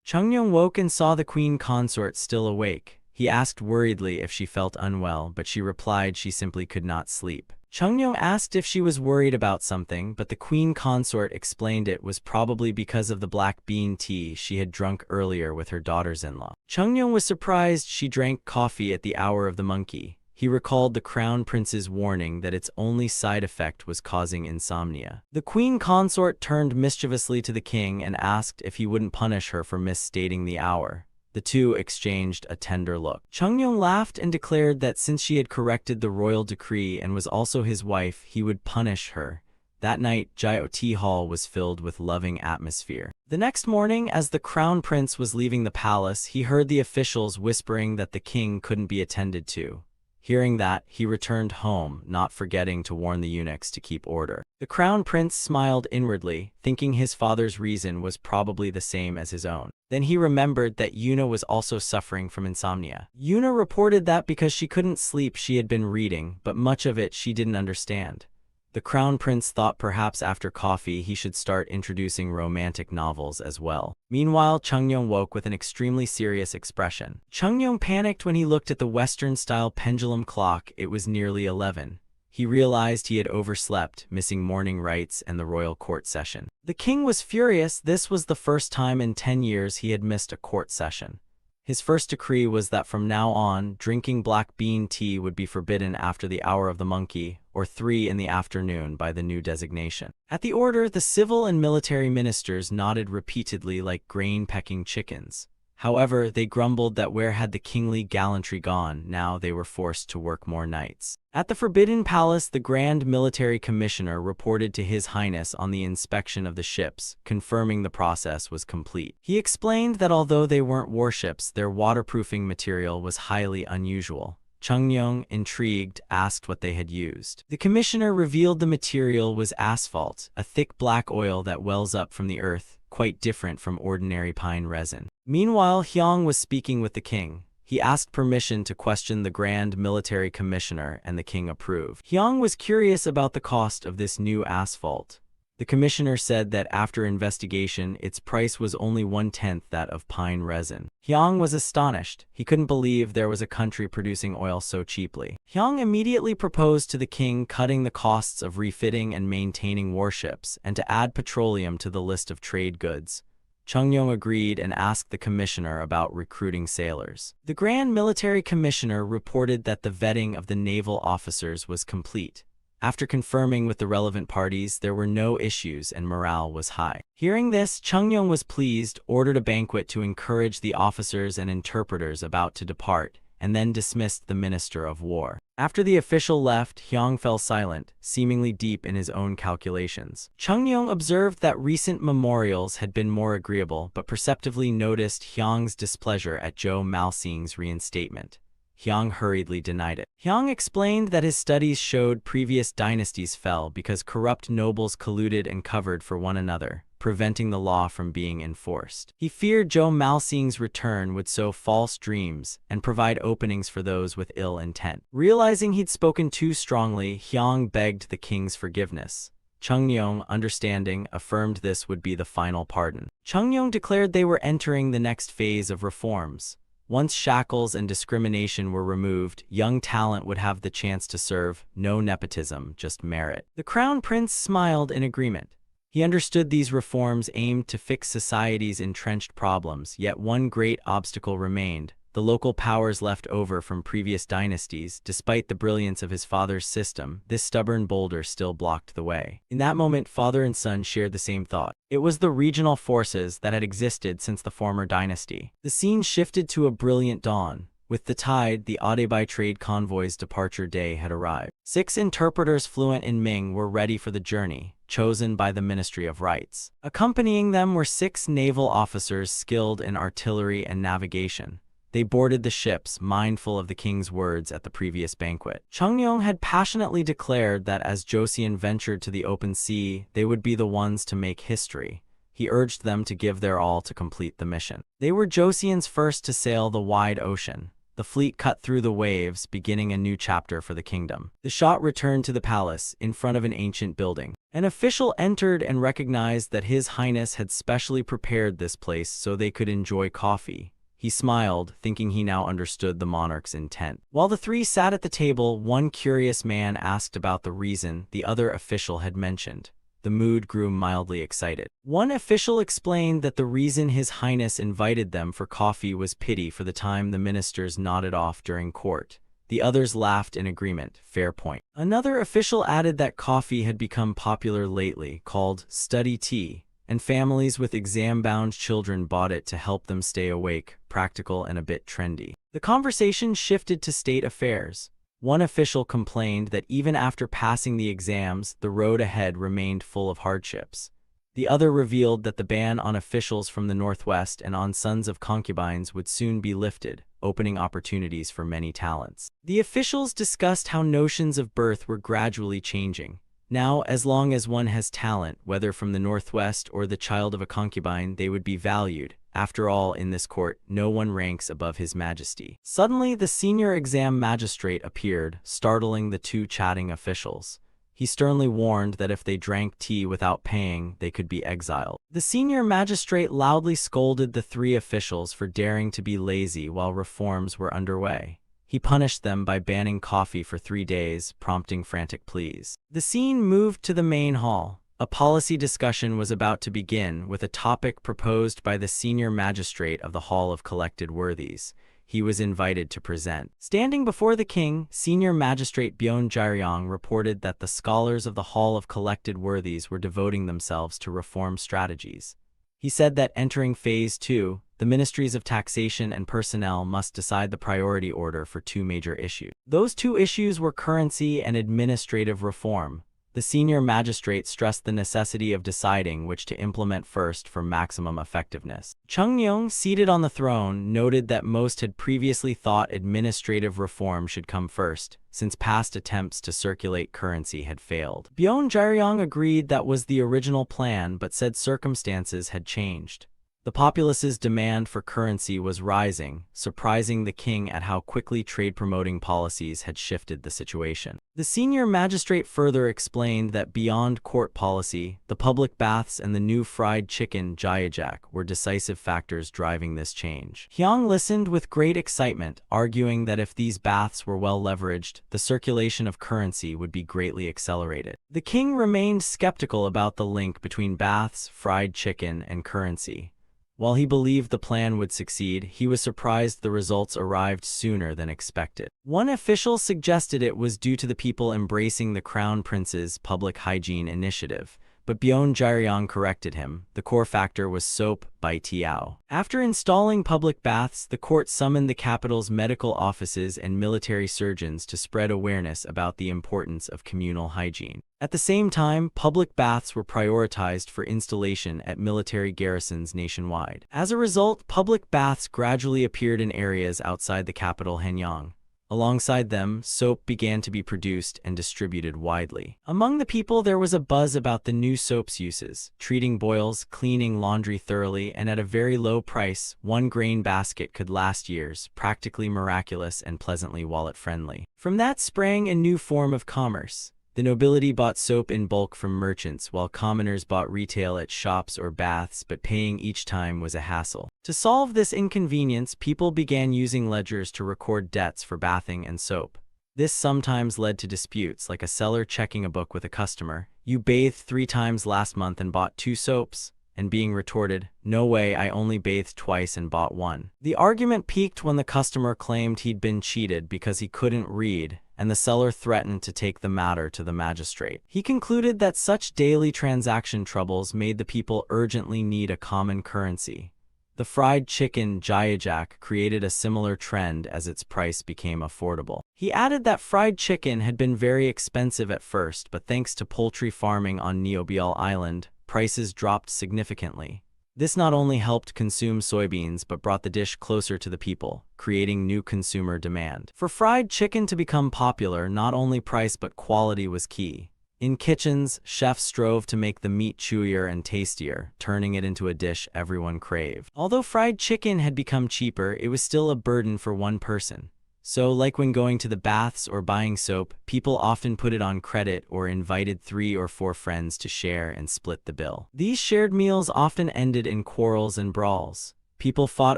Chungnyeong woke and saw the queen consort still awake. He asked worriedly if she felt unwell, but she replied she simply could not sleep. Chungnyeong asked if she was worried about something, but the queen consort explained it was probably because of the black bean tea she had drunk earlier with her daughters-in-law. Chungnyeong was surprised she drank coffee at the hour of the monkey. He recalled the crown prince's warning that its only side effect was causing insomnia. The queen consort turned mischievously to the king and asked if he wouldn't punish her for misstating the hour. The two exchanged a tender look. Chungnyeong laughed and declared that since she had corrected the royal decree and was also his wife, he would punish her. That night, Tea Hall was filled with loving atmosphere. The next morning, as the crown prince was leaving the palace, he heard the officials whispering that the king couldn't be attended to. Hearing that, he returned home, not forgetting to warn the eunuchs to keep order. The crown prince smiled inwardly, thinking his father's reason was probably the same as his own. Then he remembered that Yuna was also suffering from insomnia. Yuna reported that because she couldn't sleep she had been reading, but much of it she didn't understand. The crown prince thought perhaps after coffee he should start introducing romantic novels as well. Meanwhile, Chungnyeong woke with an extremely serious expression. Chungnyeong panicked when he looked at the Western-style pendulum clock. It was nearly 11. He realized he had overslept, missing morning rites and the royal court session. The king was furious. This was the first time in 10 years he had missed a court session. His first decree was that from now on, drinking black bean tea would be forbidden after the hour of the monkey, or 3 in the afternoon by the new designation. At the order, the civil and military ministers nodded repeatedly like grain-pecking chickens. However, they grumbled that where had the kingly gallantry gone, now they were forced to work more nights. At the Forbidden Palace, the Grand Military Commissioner reported to His Highness on the inspection of the ships, confirming the process was complete. He explained that although they weren't warships, their waterproofing material was highly unusual. Chungnyeong, intrigued, asked what they had used. The commissioner revealed the material was asphalt, a thick black oil that wells up from the earth, quite different from ordinary pine resin. Meanwhile, Hyang was speaking with the king. He asked permission to question the Grand Military Commissioner, and the king approved. Hyang was curious about the cost of this new asphalt. The commissioner said that after investigation, its price was only 1/10 that of pine resin. Hyang was astonished. He couldn't believe there was a country producing oil so cheaply. Hyang immediately proposed to the king cutting the costs of refitting and maintaining warships, and to add petroleum to the list of trade goods. Chungnyeong agreed and asked the commissioner about recruiting sailors. The Grand Military Commissioner reported that the vetting of the naval officers was complete. After confirming with the relevant parties, there were no issues and morale was high. Hearing this, Chungnyeong was pleased, ordered a banquet to encourage the officers and interpreters about to depart, and then dismissed the Minister of War. After the official left, Hyang fell silent, seemingly deep in his own calculations. Chungnyeong observed that recent memorials had been more agreeable, but perceptively noticed Hyang's displeasure at Zhou Malxing's reinstatement. Hyang hurriedly denied it. Hyang explained that his studies showed previous dynasties fell because corrupt nobles colluded and covered for one another, preventing the law from being enforced. He feared Zhou Malxing's return would sow false dreams and provide openings for those with ill intent. Realizing he'd spoken too strongly, Hyang begged the king's forgiveness. Chungnyeong, understanding, affirmed this would be the final pardon. Chungnyeong declared they were entering the next phase of reforms. Once shackles and discrimination were removed, young talent would have the chance to serve. No nepotism, just merit. The crown prince smiled in agreement. He understood these reforms aimed to fix society's entrenched problems, yet one great obstacle remained: the local powers left over from previous dynasties. Despite the brilliance of his father's system, this stubborn boulder still blocked the way. In that moment, father and son shared the same thought. It was the regional forces that had existed since the former dynasty. The scene shifted to a brilliant dawn. With the tide, the Adebai trade convoy's departure day had arrived. 6 interpreters fluent in Ming were ready for the journey, chosen by the Ministry of Rights. Accompanying them were 6 naval officers skilled in artillery and navigation. They boarded the ships, mindful of the king's words at the previous banquet. Chungnyeong had passionately declared that as Joseon ventured to the open sea, they would be the ones to make history. He urged them to give their all to complete the mission. They were Joseon's first to sail the wide ocean. The fleet cut through the waves, beginning a new chapter for the kingdom. The shot returned to the palace, in front of an ancient building. An official entered and recognized that His Highness had specially prepared this place so they could enjoy coffee. He smiled, thinking he now understood the monarch's intent. While the 3 sat at the table, one curious man asked about the reason the other official had mentioned. The mood grew mildly excited. One official explained that the reason His Highness invited them for coffee was pity for the time the ministers nodded off during court. The others laughed in agreement. Fair point. Another official added that coffee had become popular lately, called study tea, and families with exam-bound children bought it to help them stay awake, practical and a bit trendy. The conversation shifted to state affairs. One official complained that even after passing the exams, the road ahead remained full of hardships. The other revealed that the ban on officials from the Northwest and on sons of concubines would soon be lifted, opening opportunities for many talents. The officials discussed how notions of birth were gradually changing. Now, as long as one has talent, whether from the Northwest or the child of a concubine, they would be valued. After all, in this court, no one ranks above His Majesty. Suddenly, the senior exam magistrate appeared, startling the 2 chatting officials. He sternly warned that if they drank tea without paying, they could be exiled. The senior magistrate loudly scolded the 3 officials for daring to be lazy while reforms were underway. He punished them by banning coffee for 3 days, prompting frantic pleas. The scene moved to the main hall. A policy discussion was about to begin, with a topic proposed by the senior magistrate of the Hall of Collected Worthies. He was invited to present. Standing before the king, senior magistrate Byeon Jaeryong reported that the scholars of the Hall of Collected Worthies were devoting themselves to reform strategies. He said that entering Phase 2, the ministries of taxation and personnel must decide the priority order for 2 major issues. Those 2 issues were currency and administrative reform. The senior magistrate stressed the necessity of deciding which to implement first for maximum effectiveness. Chungnyeong, seated on the throne, noted that most had previously thought administrative reform should come first, since past attempts to circulate currency had failed. Byeon Jaeryong agreed that was the original plan, but said circumstances had changed. The populace's demand for currency was rising, surprising the king at how quickly trade-promoting policies had shifted the situation. The senior magistrate further explained that beyond court policy, the public baths and the new fried chicken jayajak were decisive factors driving this change. Hyang listened with great excitement, arguing that if these baths were well leveraged, the circulation of currency would be greatly accelerated. The king remained skeptical about the link between baths, fried chicken, and currency. While he believed the plan would succeed, he was surprised the results arrived sooner than expected. One official suggested it was due to the people embracing the crown prince's public hygiene initiative, but Byeon Jaeryong corrected him. The core factor was soap by Tiao. After installing public baths, the court summoned the capital's medical offices and military surgeons to spread awareness about the importance of communal hygiene. At the same time, public baths were prioritized for installation at military garrisons nationwide. As a result, public baths gradually appeared in areas outside the capital Hanyang. Alongside them, soap began to be produced and distributed widely. Among the people, there was a buzz about the new soap's uses: treating boils, cleaning laundry thoroughly, and at a very low price. One grain basket could last years, practically miraculous and pleasantly wallet-friendly. From that sprang a new form of commerce. The nobility bought soap in bulk from merchants, while commoners bought retail at shops or baths, but paying each time was a hassle. To solve this inconvenience, people began using ledgers to record debts for bathing and soap. This sometimes led to disputes, like a seller checking a book with a customer: "You bathed 3 times last month and bought 2 soaps," and being retorted, "No way, I only bathed twice and bought 1. The argument peaked when the customer claimed he'd been cheated because he couldn't read, and the seller threatened to take the matter to the magistrate. He concluded that such daily transaction troubles made the people urgently need a common currency. The fried chicken Jayajak created a similar trend as its price became affordable. He added that fried chicken had been very expensive at first, but thanks to poultry farming on Neobiel Island, prices dropped significantly. This not only helped consume soybeans but brought the dish closer to the people, creating new consumer demand. For fried chicken to become popular, not only price but quality was key. In kitchens, chefs strove to make the meat chewier and tastier, turning it into a dish everyone craved. Although fried chicken had become cheaper, it was still a burden for one person. So, like when going to the baths or buying soap, people often put it on credit or invited 3 or 4 friends to share and split the bill. These shared meals often ended in quarrels and brawls. People fought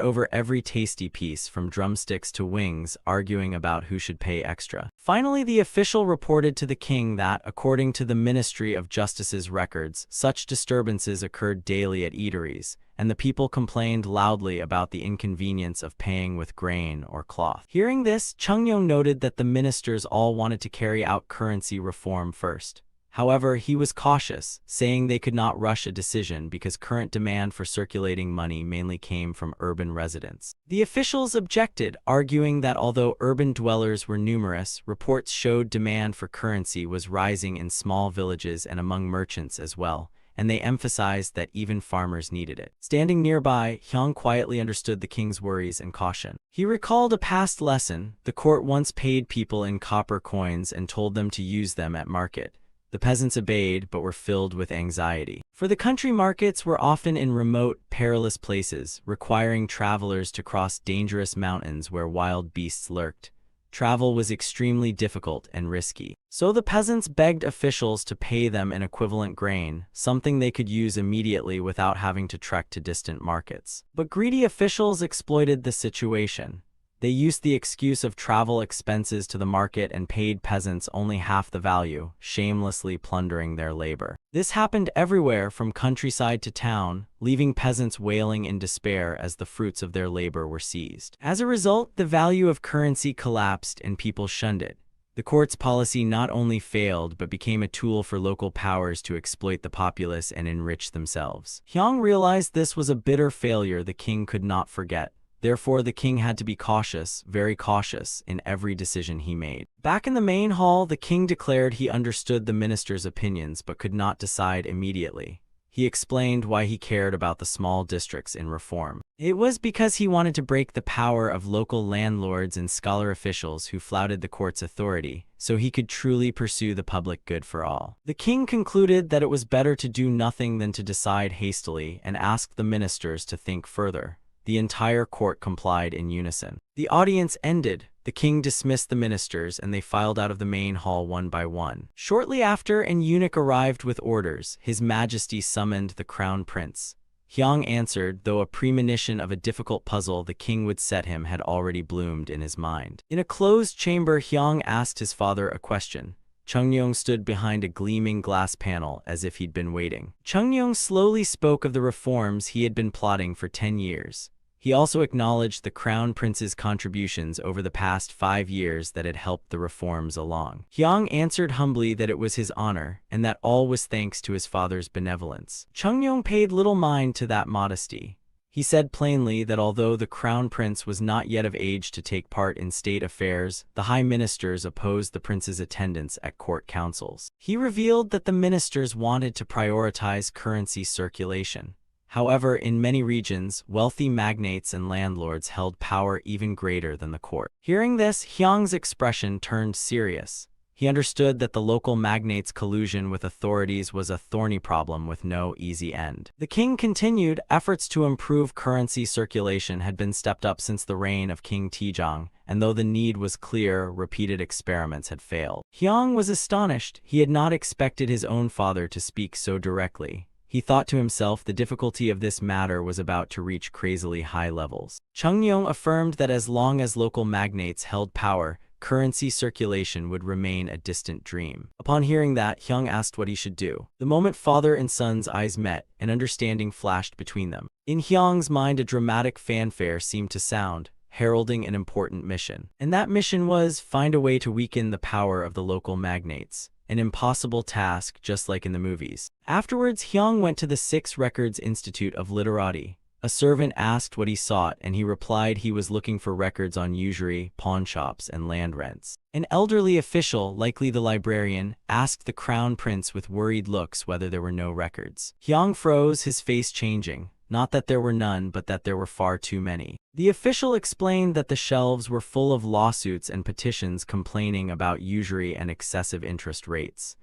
over every tasty piece, from drumsticks to wings, arguing about who should pay extra. Finally, the official reported to the king that, according to the Ministry of Justice's records, such disturbances occurred daily at eateries, and the people complained loudly about the inconvenience of paying with grain or cloth. Hearing this, Chungyong noted that the ministers all wanted to carry out currency reform first. However, he was cautious, saying they could not rush a decision because current demand for circulating money mainly came from urban residents. The officials objected, arguing that although urban dwellers were numerous, reports showed demand for currency was rising in small villages and among merchants as well, and they emphasized that even farmers needed it. Standing nearby, Hyang quietly understood the king's worries and caution. He recalled a past lesson: the court once paid people in copper coins and told them to use them at market. The peasants obeyed, but were filled with anxiety. For the country, markets were often in remote, perilous places, requiring travelers to cross dangerous mountains where wild beasts lurked. Travel was extremely difficult and risky. So the peasants begged officials to pay them an equivalent grain, something they could use immediately without having to trek to distant markets. But greedy officials exploited the situation. They used the excuse of travel expenses to the market and paid peasants only half the value, shamelessly plundering their labor. This happened everywhere from countryside to town, leaving peasants wailing in despair as the fruits of their labor were seized. As a result, the value of currency collapsed and people shunned it. The court's policy not only failed but became a tool for local powers to exploit the populace and enrich themselves. Hyang realized this was a bitter failure the king could not forget. Therefore, the king had to be cautious, very cautious, in every decision he made. Back in the main hall, the king declared he understood the ministers' opinions but could not decide immediately. He explained why he cared about the small districts in reform. It was because he wanted to break the power of local landlords and scholar officials who flouted the court's authority, so he could truly pursue the public good for all. The king concluded that it was better to do nothing than to decide hastily and asked the ministers to think further. The entire court complied in unison. The audience ended. The king dismissed the ministers and they filed out of the main hall one by one. Shortly after, an eunuch arrived with orders. His Majesty summoned the crown prince. Hyang answered, though a premonition of a difficult puzzle the king would set him had already bloomed in his mind. In a closed chamber, Hyang asked his father a question. Chungyong stood behind a gleaming glass panel as if he'd been waiting. Chungyong slowly spoke of the reforms he had been plotting for 10 years. He also acknowledged the crown prince's contributions over the past 5 years that had helped the reforms along. Hyang answered humbly that it was his honor, and that all was thanks to his father's benevolence. Chungyong paid little mind to that modesty. He said plainly that although the crown prince was not yet of age to take part in state affairs, the high ministers opposed the prince's attendance at court councils. He revealed that the ministers wanted to prioritize currency circulation. However, in many regions, wealthy magnates and landlords held power even greater than the court. Hearing this, Hyang's expression turned serious. He understood that the local magnates' collusion with authorities was a thorny problem with no easy end. The king continued. Efforts to improve currency circulation had been stepped up since the reign of King Taejong, and though the need was clear, repeated experiments had failed. Hyang was astonished. He had not expected his own father to speak so directly. He thought to himself the difficulty of this matter was about to reach crazily high levels. Chungnyeong affirmed that as long as local magnates held power, currency circulation would remain a distant dream. Upon hearing that, Hyung asked what he should do. The moment father and son's eyes met, an understanding flashed between them. In Hyung's mind, a dramatic fanfare seemed to sound, heralding an important mission. And that mission was find a way to weaken the power of the local magnates. An impossible task, just like in the movies. Afterwards, Hyung went to the Six Records Institute of Literati. A servant asked what he sought, and he replied he was looking for records on usury, pawnshops, and land rents. An elderly official, likely the librarian, asked the crown prince with worried looks whether there were no records. Hyung froze, his face changing. Not that there were none, but that there were far too many. The official explained that the shelves were full of lawsuits and petitions complaining about usury and excessive interest rates.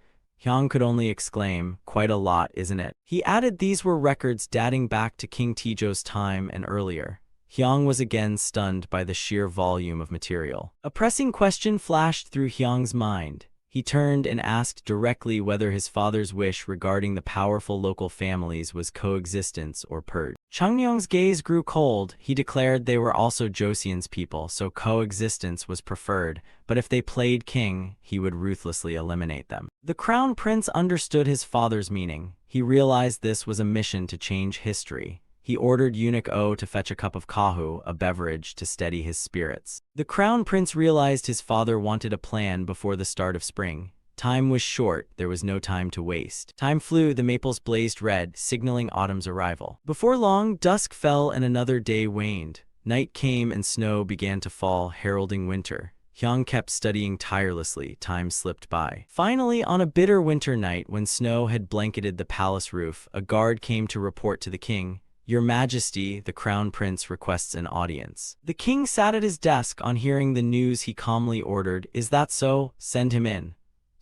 Hyung could only exclaim, "Quite a lot, isn't it?" He added these were records dating back to King Taejong's time and earlier. Hyung was again stunned by the sheer volume of material. A pressing question flashed through Hyung's mind. He turned and asked directly whether his father's wish regarding the powerful local families was coexistence or purge. Chungnyeong's gaze grew cold. He declared they were also Joseon's people, so coexistence was preferred, but if they played king, he would ruthlessly eliminate them. The crown prince understood his father's meaning. He realized this was a mission to change history. He ordered eunuch O to fetch a cup of kahu, a beverage, to steady his spirits. The crown prince realized his father wanted a plan before the start of spring. Time was short, there was no time to waste. Time flew, the maples blazed red, signaling autumn's arrival. Before long, dusk fell and another day waned. Night came and snow began to fall, heralding winter. Hyung kept studying tirelessly. Time slipped by. Finally, on a bitter winter night, when snow had blanketed the palace roof, a guard came to report to the king. "Your Majesty, the crown prince requests an audience." The king sat at his desk. On hearing the news, he calmly ordered, "Is that so? Send him in."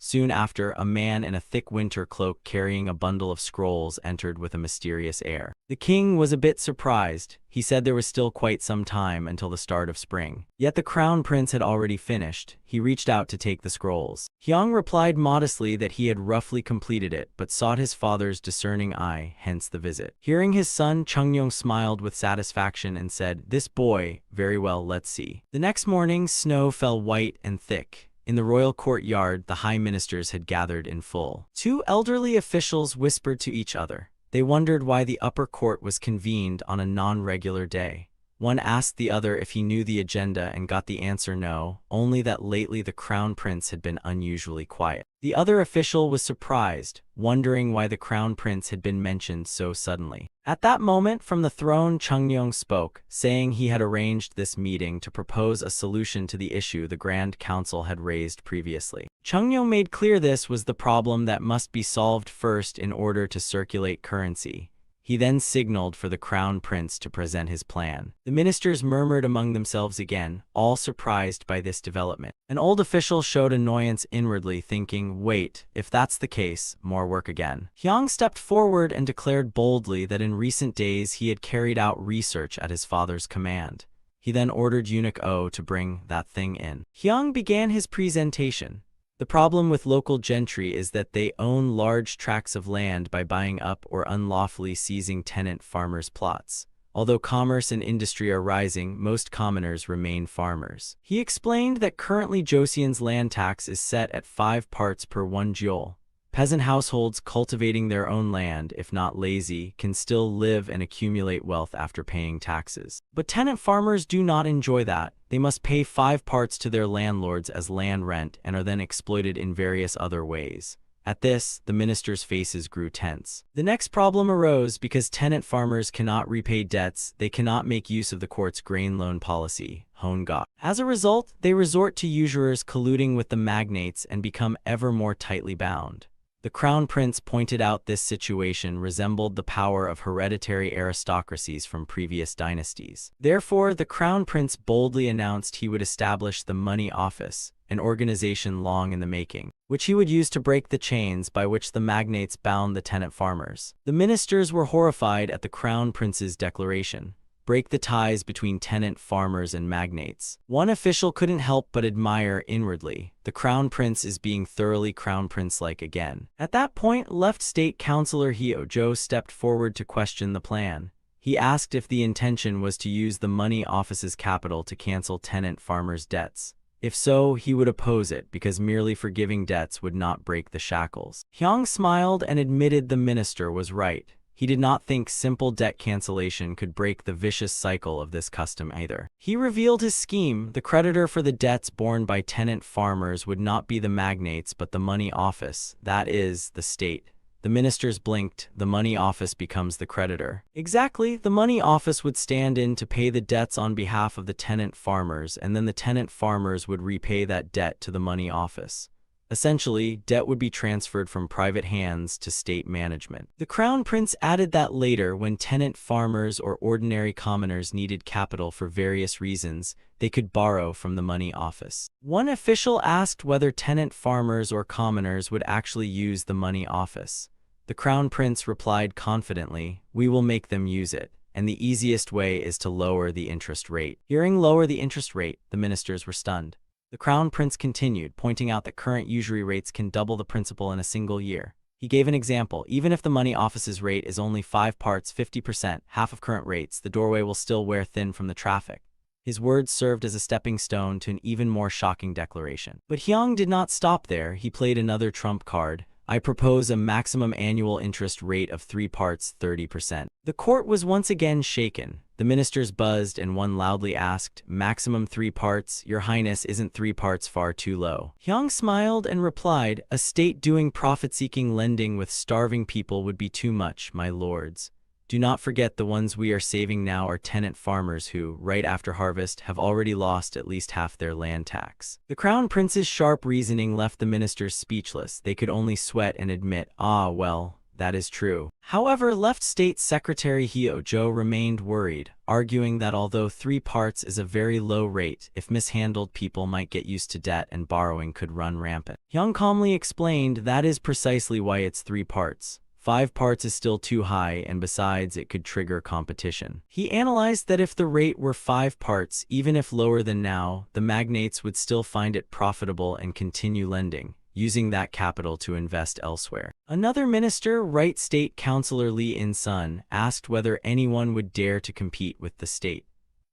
Soon after, a man in a thick winter cloak carrying a bundle of scrolls entered with a mysterious air. The king was a bit surprised. He said there was still quite some time until the start of spring. Yet the crown prince had already finished. He reached out to take the scrolls. Hyung replied modestly that he had roughly completed it, but sought his father's discerning eye, hence the visit. Hearing his son, Chungnyeong smiled with satisfaction and said, "This boy, very well, let's see." The next morning, snow fell white and thick. In the royal courtyard, the high ministers had gathered in full. Two elderly officials whispered to each other. They wondered why the upper court was convened on a non-regular day. One asked the other if he knew the agenda and got the answer no, only that lately the crown prince had been unusually quiet. The other official was surprised, wondering why the crown prince had been mentioned so suddenly. At that moment, from the throne, Chungnyeong spoke, saying he had arranged this meeting to propose a solution to the issue the Grand Council had raised previously. Chungnyeong made clear this was the problem that must be solved first in order to circulate currency. He then signaled for the crown prince to present his plan. The ministers murmured among themselves again, all surprised by this development. An old official showed annoyance inwardly, thinking, "Wait, if that's the case, more work again." Hyung stepped forward and declared boldly that in recent days he had carried out research at his father's command. He then ordered eunuch O to bring that thing in. Hyung began his presentation. The problem with local gentry is that they own large tracts of land by buying up or unlawfully seizing tenant farmers' plots. Although commerce and industry are rising, most commoners remain farmers. He explained that currently Joseon's land tax is set at 5 parts per 1 jeol. Peasant households cultivating their own land, if not lazy, can still live and accumulate wealth after paying taxes. But tenant farmers do not enjoy that. They must pay 5 parts to their landlords as land rent and are then exploited in various other ways. At this, the ministers' faces grew tense. The next problem arose because tenant farmers cannot repay debts. They cannot make use of the court's grain loan policy, Honga. As a result, they resort to usurers colluding with the magnates and become ever more tightly bound. The crown prince pointed out this situation resembled the power of hereditary aristocracies from previous dynasties. Therefore, the crown prince boldly announced he would establish the money office, an organization long in the making, which he would use to break the chains by which the magnates bound the tenant farmers. The ministers were horrified at the crown prince's declaration. Break the ties between tenant farmers and magnates. One official couldn't help but admire inwardly. The crown prince is being thoroughly crown prince-like again. At that point, left state councilor Hyo-jo stepped forward to question the plan. He asked if the intention was to use the money office's capital to cancel tenant farmers' debts. If so, he would oppose it because merely forgiving debts would not break the shackles. Hyung smiled and admitted the minister was right. He did not think simple debt cancellation could break the vicious cycle of this custom either. He revealed his scheme. The creditor for the debts borne by tenant farmers would not be the magnates but the money office, that is, the state. The ministers blinked. The money office becomes the creditor. Exactly, the money office would stand in to pay the debts on behalf of the tenant farmers, and then the tenant farmers would repay that debt to the money office. Essentially, debt would be transferred from private hands to state management. The crown prince added that later, when tenant farmers or ordinary commoners needed capital for various reasons, they could borrow from the money office. One official asked whether tenant farmers or commoners would actually use the money office. The crown prince replied confidently, "We will make them use it, and the easiest way is to lower the interest rate." Hearing lower the interest rate, the ministers were stunned. The crown prince continued, pointing out that current usury rates can double the principal in a single year. He gave an example. Even if the money office's rate is only 5 parts, 50%, half of current rates, the doorway will still wear thin from the traffic. His words served as a stepping stone to an even more shocking declaration. But Hyung did not stop there. He played another trump card. "I propose a maximum annual interest rate of 3 parts, 30%. The court was once again shaken. The ministers buzzed and one loudly asked, "Maximum 3 parts? Your Highness, isn't 3 parts far too low?" Hyung smiled and replied, "A state doing profit-seeking lending with starving people would be too much, my lords. Do not forget the ones we are saving now are tenant farmers who, right after harvest, have already lost at least half their land tax." The crown prince's sharp reasoning left the ministers speechless. They could only sweat and admit, "Ah, well, that is true." However, left State Secretary Hyo-jo remained worried, arguing that although 3 parts is a very low rate, if mishandled people might get used to debt and borrowing could run rampant. Hyung calmly explained that is precisely why it's 3 parts. 5 parts is still too high, and besides, it could trigger competition. He analyzed that if the rate were 5 parts, even if lower than now, the magnates would still find it profitable and continue lending, using that capital to invest elsewhere. Another minister, Right State Councilor Lee In-sun, asked whether anyone would dare to compete with the state.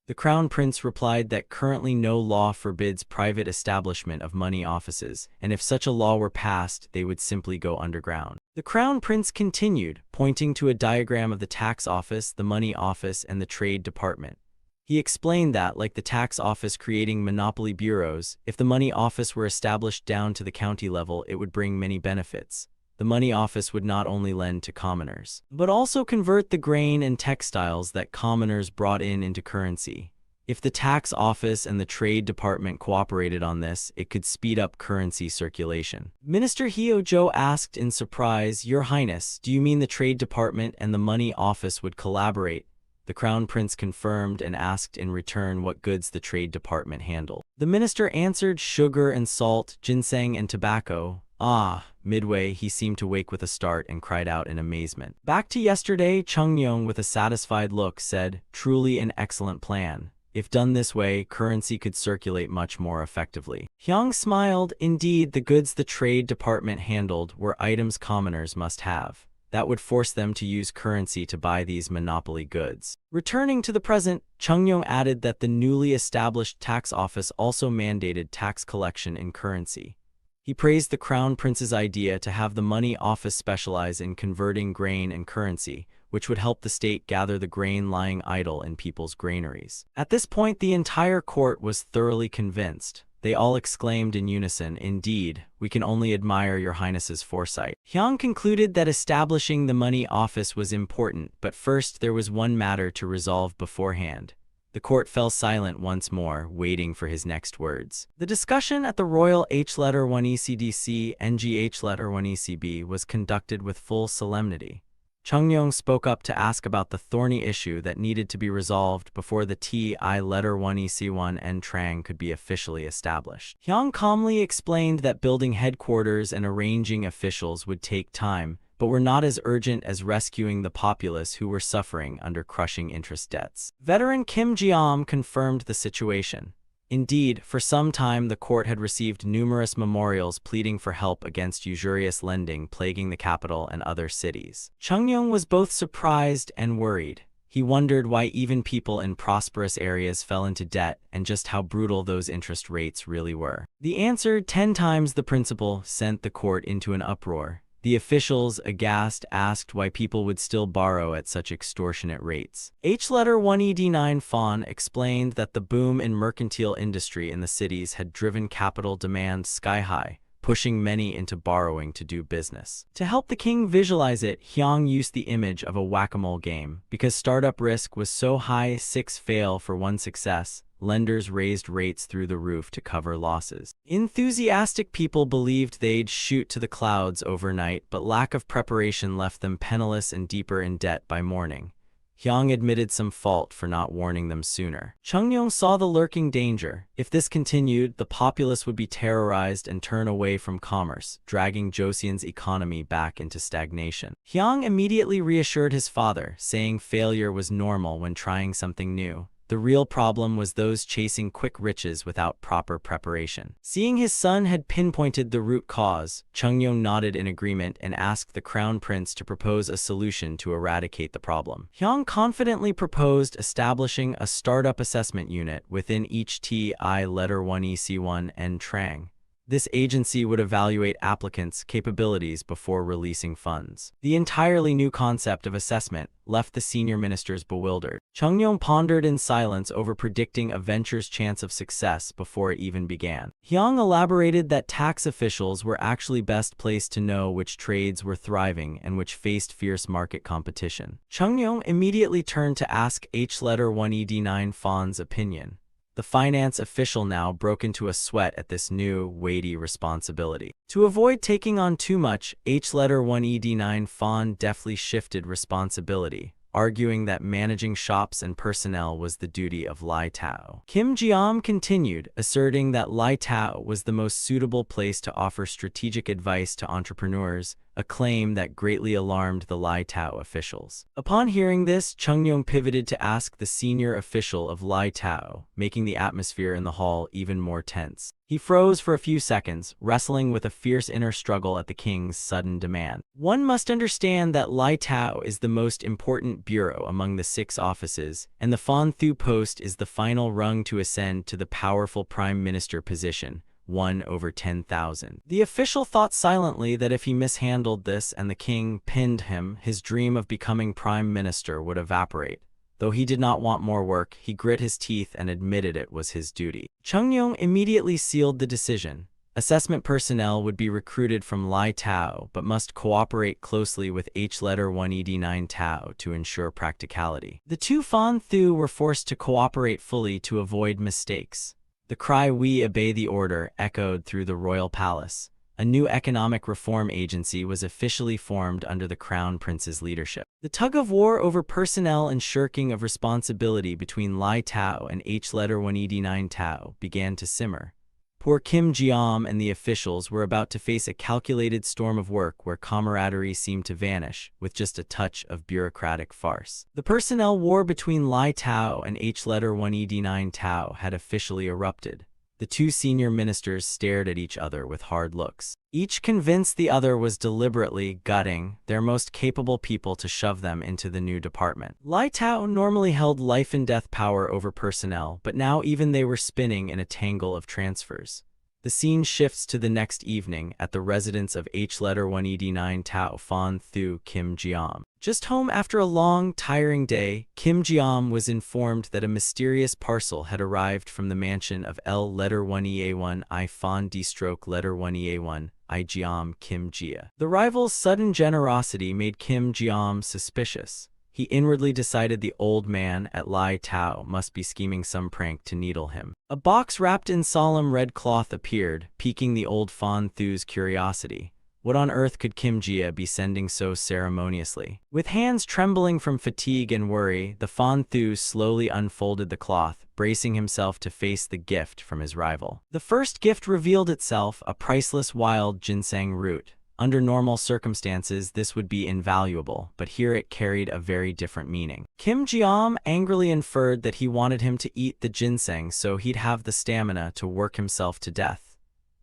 The crown prince replied that currently no law forbids private establishment of money offices, and if such a law were passed, they would simply go underground. The crown prince continued, pointing to a diagram of the tax office, the money office, and the trade department. He explained that, like the tax office creating monopoly bureaus, if the money office were established down to the county level, it would bring many benefits. The money office would not only lend to commoners, but also convert the grain and textiles that commoners brought in into currency. If the tax office and the trade department cooperated on this, it could speed up currency circulation. Minister Hyo-jo asked in surprise, "Your Highness, do you mean the trade department and the money office would collaborate?" The crown prince confirmed and asked in return what goods the trade department handled. The minister answered sugar and salt, ginseng and tobacco. Ah, midway, he seemed to wake with a start and cried out in amazement. "Back to yesterday," Chung-myung with a satisfied look said, "Truly an excellent plan. If done this way, currency could circulate much more effectively." Hyung smiled. Indeed, the goods the trade department handled were items commoners must have. That would force them to use currency to buy these monopoly goods. Returning to the present, Chung-myung added that the newly established tax office also mandated tax collection in currency. He praised the crown prince's idea to have the money office specialize in converting grain and currency, which would help the state gather the grain lying idle in people's granaries. At this point, the entire court was thoroughly convinced. They all exclaimed in unison, "Indeed, we can only admire your Highness's foresight." Hyung concluded that establishing the money office was important, but first there was one matter to resolve beforehand. The court fell silent once more, waiting for his next words. The discussion at the Royal H-1ECDC NGH-1ECB was conducted with full solemnity. Chungyong spoke up to ask about the thorny issue that needed to be resolved before the Ti-1EC1 and Trang could be officially established. Hyang calmly explained that building headquarters and arranging officials would take time, but were not as urgent as rescuing the populace who were suffering under crushing interest debts. Veteran Kim Ji-am confirmed the situation. Indeed, for some time the court had received numerous memorials pleading for help against usurious lending plaguing the capital and other cities. Chungyong was both surprised and worried. He wondered why even people in prosperous areas fell into debt and just how brutal those interest rates really were. The answer, 10 times the principal, sent the court into an uproar. The officials, aghast, asked why people would still borrow at such extortionate rates. H-1ED9 Fawn explained that the boom in mercantile industry in the cities had driven capital demand sky-high, pushing many into borrowing to do business. To help the king visualize it, Hyang used the image of a whack-a-mole game. Because startup risk was so high, 6 fail for 1 success, lenders raised rates through the roof to cover losses. Enthusiastic people believed they'd shoot to the clouds overnight, but lack of preparation left them penniless and deeper in debt by morning. Hyang admitted some fault for not warning them sooner. Chungyong saw the lurking danger. If this continued, the populace would be terrorized and turn away from commerce, dragging Joseon's economy back into stagnation. Hyang immediately reassured his father, saying failure was normal when trying something new. The real problem was those chasing quick riches without proper preparation. Seeing his son had pinpointed the root cause, Chungyong nodded in agreement and asked the crown prince to propose a solution to eradicate the problem. Hyang confidently proposed establishing a startup assessment unit within each Ti-1EC1 and Trang. This agency would evaluate applicants' capabilities before releasing funds. The entirely new concept of assessment left the senior ministers bewildered. Chungyong pondered in silence over predicting a venture's chance of success before it even began. Hyang elaborated that tax officials were actually best placed to know which trades were thriving and which faced fierce market competition. Chungyong immediately turned to ask H-1ED9 Fawn's opinion. The finance official now broke into a sweat at this new, weighty responsibility. To avoid taking on too much, H-1ED9 Fawn deftly shifted responsibility, arguing that managing shops and personnel was the duty of Lai Tao. Kim Ji-am continued, asserting that Lai Tao was the most suitable place to offer strategic advice to entrepreneurs, a claim that greatly alarmed the Lai Tao officials. Upon hearing this, Chungyong pivoted to ask the senior official of Lai Tao, making the atmosphere in the hall even more tense. He froze for a few seconds, wrestling with a fierce inner struggle at the king's sudden demand. One must understand that Lai Tao is the most important bureau among the 6 offices, and the Fan Thu post is the final rung to ascend to the powerful prime minister position, 1 over 10,000. The official thought silently that if he mishandled this and the king pinned him, his dream of becoming prime minister would evaporate. Though he did not want more work, he grit his teeth and admitted it was his duty. Chungyong immediately sealed the decision. Assessment personnel would be recruited from Lai Tao, but must cooperate closely with H-1ED9 Tao to ensure practicality. The 2 Fan Thu were forced to cooperate fully to avoid mistakes. The cry "We obey the order" echoed through the royal palace. A new economic reform agency was officially formed under the crown prince's leadership. The tug-of-war over personnel and shirking of responsibility between Lai Tao and H-1ED9 Tao began to simmer. Poor Kim Ji-am and the officials were about to face a calculated storm of work where camaraderie seemed to vanish, with just a touch of bureaucratic farce. The personnel war between Lai Tao and H-1ED9 Tao had officially erupted. The 2 senior ministers stared at each other with hard looks. Each convinced the other was deliberately gutting their most capable people to shove them into the new department. Lai Tao normally held life-and-death power over personnel, but now even they were spinning in a tangle of transfers. The scene shifts to the next evening at the residence of H-1ED9 Tao Fan Thu Kim Ji-am. Just home after a long, tiring day, Kim Ji-am was informed that a mysterious parcel had arrived from the mansion of L-1EA1 I Fan D-1EA1 I Ji-am Kim Jia. The rival's sudden generosity made Kim Ji-am suspicious. He inwardly decided the old man at Lai Tao must be scheming some prank to needle him. A box wrapped in solemn red cloth appeared, piquing the old Fan Thu's curiosity. What on earth could Kim Jia be sending so ceremoniously? With hands trembling from fatigue and worry, the Fan Thu slowly unfolded the cloth, bracing himself to face the gift from his rival. The first gift revealed itself, a priceless wild ginseng root. Under normal circumstances, this would be invaluable, but here it carried a very different meaning. Kim Jiam angrily inferred that he wanted him to eat the ginseng so he'd have the stamina to work himself to death.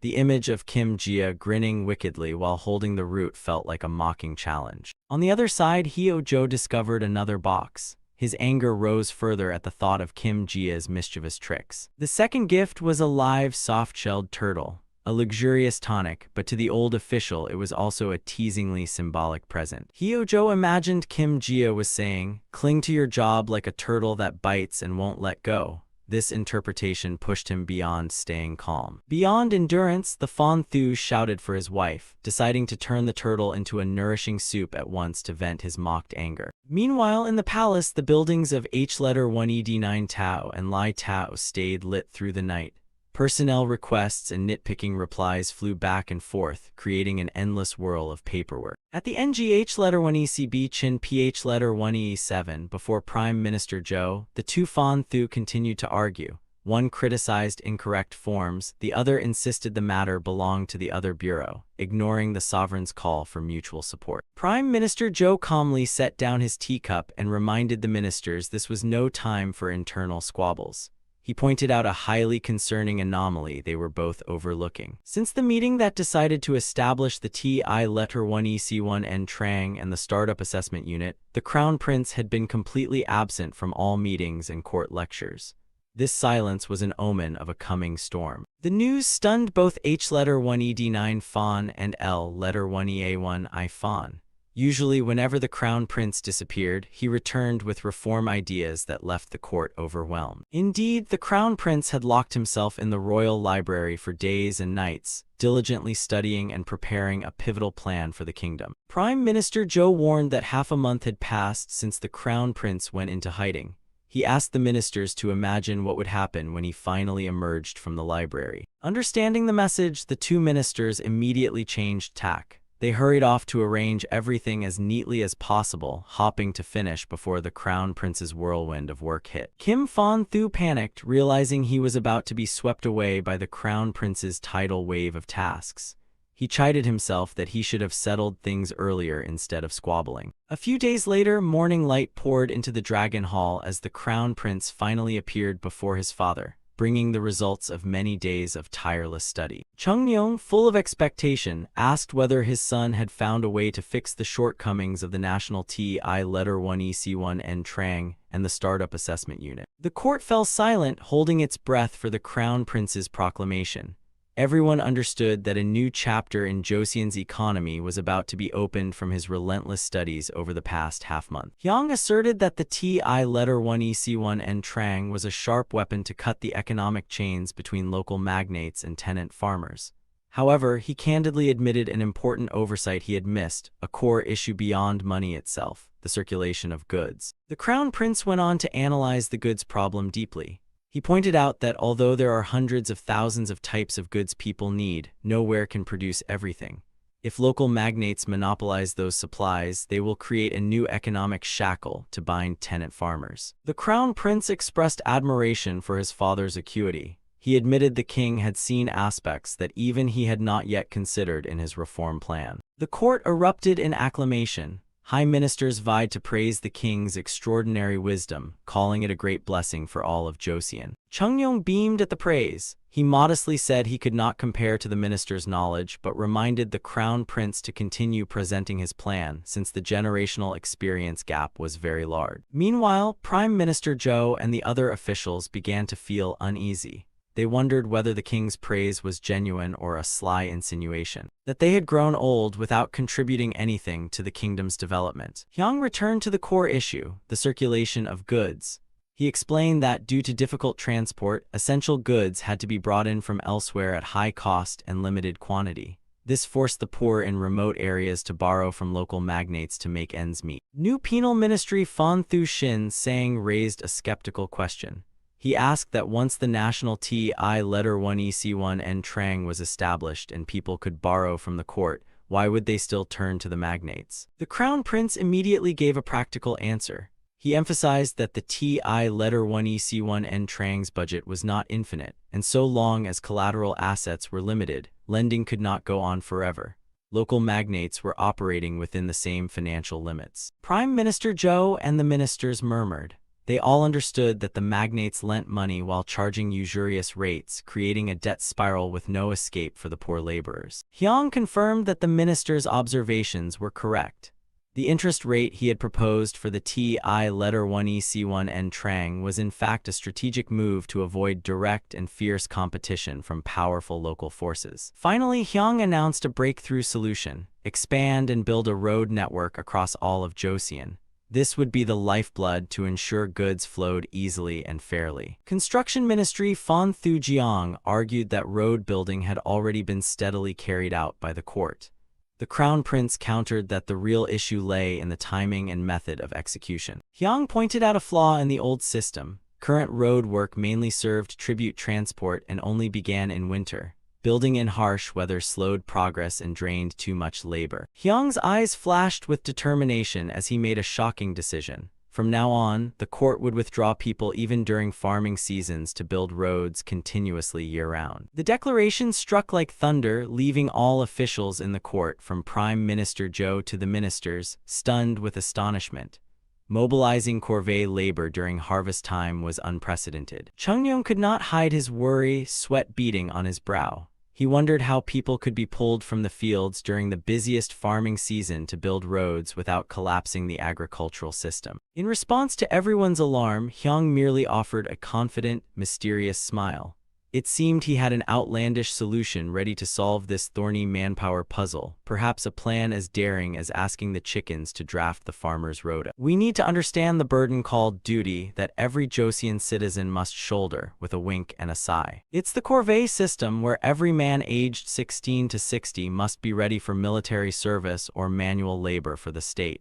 The image of Kim Jia grinning wickedly while holding the root felt like a mocking challenge. On the other side, Hyo Jo discovered another box. His anger rose further at the thought of Kim Jia's mischievous tricks. The second gift was a live, soft-shelled turtle, a luxurious tonic, but to the old official it was also a teasingly symbolic present. Hyo Jo imagined Kim Jia was saying, "Cling to your job like a turtle that bites and won't let go." This interpretation pushed him beyond staying calm. Beyond endurance, the Fan Thu shouted for his wife, deciding to turn the turtle into a nourishing soup at once to vent his mocked anger. Meanwhile, in the palace, the buildings of H1ED9 Tao and Lai Tao stayed lit through the night. Personnel requests and nitpicking replies flew back and forth, creating an endless whirl of paperwork. At the NGH1ECB Chin PH1E7, before Prime Minister Zhou, the two Fan Thu continued to argue. One criticized incorrect forms, the other insisted the matter belonged to the other bureau, ignoring the sovereign's call for mutual support. Prime Minister Zhou calmly set down his teacup and reminded the ministers this was no time for internal squabbles. He pointed out a highly concerning anomaly they were both overlooking. Since the meeting that decided to establish the TI-1EC1N Trang and the Startup Assessment Unit, the Crown Prince had been completely absent from all meetings and court lectures. This silence was an omen of a coming storm. The news stunned both H1ED9 Fan and L1EA1 Fan. Usually, whenever the Crown Prince disappeared, he returned with reform ideas that left the court overwhelmed. Indeed, the Crown Prince had locked himself in the royal library for days and nights, diligently studying and preparing a pivotal plan for the kingdom. Prime Minister Zhou warned that half a month had passed since the Crown Prince went into hiding. He asked the ministers to imagine what would happen when he finally emerged from the library. Understanding the message, the two ministers immediately changed tack. They hurried off to arrange everything as neatly as possible, hopping to finish before the Crown Prince's whirlwind of work hit. Kim Fan Thu panicked, realizing he was about to be swept away by the Crown Prince's tidal wave of tasks. He chided himself that he should have settled things earlier instead of squabbling. A few days later, morning light poured into the Dragon Hall as the Crown Prince finally appeared before his father, bringing the results of many days of tireless study. Chung Myung, full of expectation, asked whether his son had found a way to fix the shortcomings of the National TI-1EC1N Trang and the Startup Assessment Unit. The court fell silent, holding its breath for the Crown Prince's proclamation. Everyone understood that a new chapter in Joseon's economy was about to be opened from his relentless studies over the past half-month. Hyang asserted that the TI-1EC1N Trang was a sharp weapon to cut the economic chains between local magnates and tenant farmers. However, he candidly admitted an important oversight he had missed, a core issue beyond money itself, the circulation of goods. The Crown Prince went on to analyze the goods problem deeply. He pointed out that although there are hundreds of thousands of types of goods people need, nowhere can produce everything. If local magnates monopolize those supplies, they will create a new economic shackle to bind tenant farmers. The Crown Prince expressed admiration for his father's acuity. He admitted the king had seen aspects that even he had not yet considered in his reform plan. The court erupted in acclamation. High ministers vied to praise the king's extraordinary wisdom, calling it a great blessing for all of Joseon. Chung Yong beamed at the praise. He modestly said he could not compare to the minister's knowledge, but reminded the Crown Prince to continue presenting his plan, since the generational experience gap was very large. Meanwhile, Prime Minister Zhou and the other officials began to feel uneasy. They wondered whether the king's praise was genuine or a sly insinuation, that they had grown old without contributing anything to the kingdom's development. Hyang returned to the core issue, the circulation of goods. He explained that due to difficult transport, essential goods had to be brought in from elsewhere at high cost and limited quantity. This forced the poor in remote areas to borrow from local magnates to make ends meet. New penal ministry Fan Thu Shin Sang raised a skeptical question. He asked that once the national Ti letter 1 EC1 N Trang was established and people could borrow from the court, why would they still turn to the magnates? The Crown Prince immediately gave a practical answer. He emphasized that the Ti letter 1 EC1 N Trang's budget was not infinite, and so long as collateral assets were limited, lending could not go on forever. Local magnates were operating within the same financial limits. Prime Minister Zhou and the ministers murmured. They all understood that the magnates lent money while charging usurious rates, creating a debt spiral with no escape for the poor laborers. Hyang confirmed that the minister's observations were correct. The interest rate he had proposed for the Ti letter 1 EC1 N Trang was in fact a strategic move to avoid direct and fierce competition from powerful local forces. Finally, Hyang announced a breakthrough solution: expand and build a road network across all of Joseon. This would be the lifeblood to ensure goods flowed easily and fairly. Construction Ministry Fan Thu Jiang argued that road building had already been steadily carried out by the court. The Crown Prince countered that the real issue lay in the timing and method of execution. Hyang pointed out a flaw in the old system. Current road work mainly served tribute transport and only began in winter. Building in harsh weather slowed progress and drained too much labor. Hyang's eyes flashed with determination as he made a shocking decision. From now on, the court would withdraw people even during farming seasons to build roads continuously year-round. The declaration struck like thunder, leaving all officials in the court, from Prime Minister Zhou to the ministers, stunned with astonishment. Mobilizing corvée labor during harvest time was unprecedented. Chungyong could not hide his worry, sweat beading on his brow. He wondered how people could be pulled from the fields during the busiest farming season to build roads without collapsing the agricultural system. In response to everyone's alarm, Hyang merely offered a confident, mysterious smile. It seemed he had an outlandish solution ready to solve this thorny manpower puzzle, perhaps a plan as daring as asking the chickens to draft the farmer's rota. We need to understand the burden called duty that every Joseon citizen must shoulder, with a wink and a sigh. It's the corvée system where every man aged 16 to 60 must be ready for military service or manual labor for the state.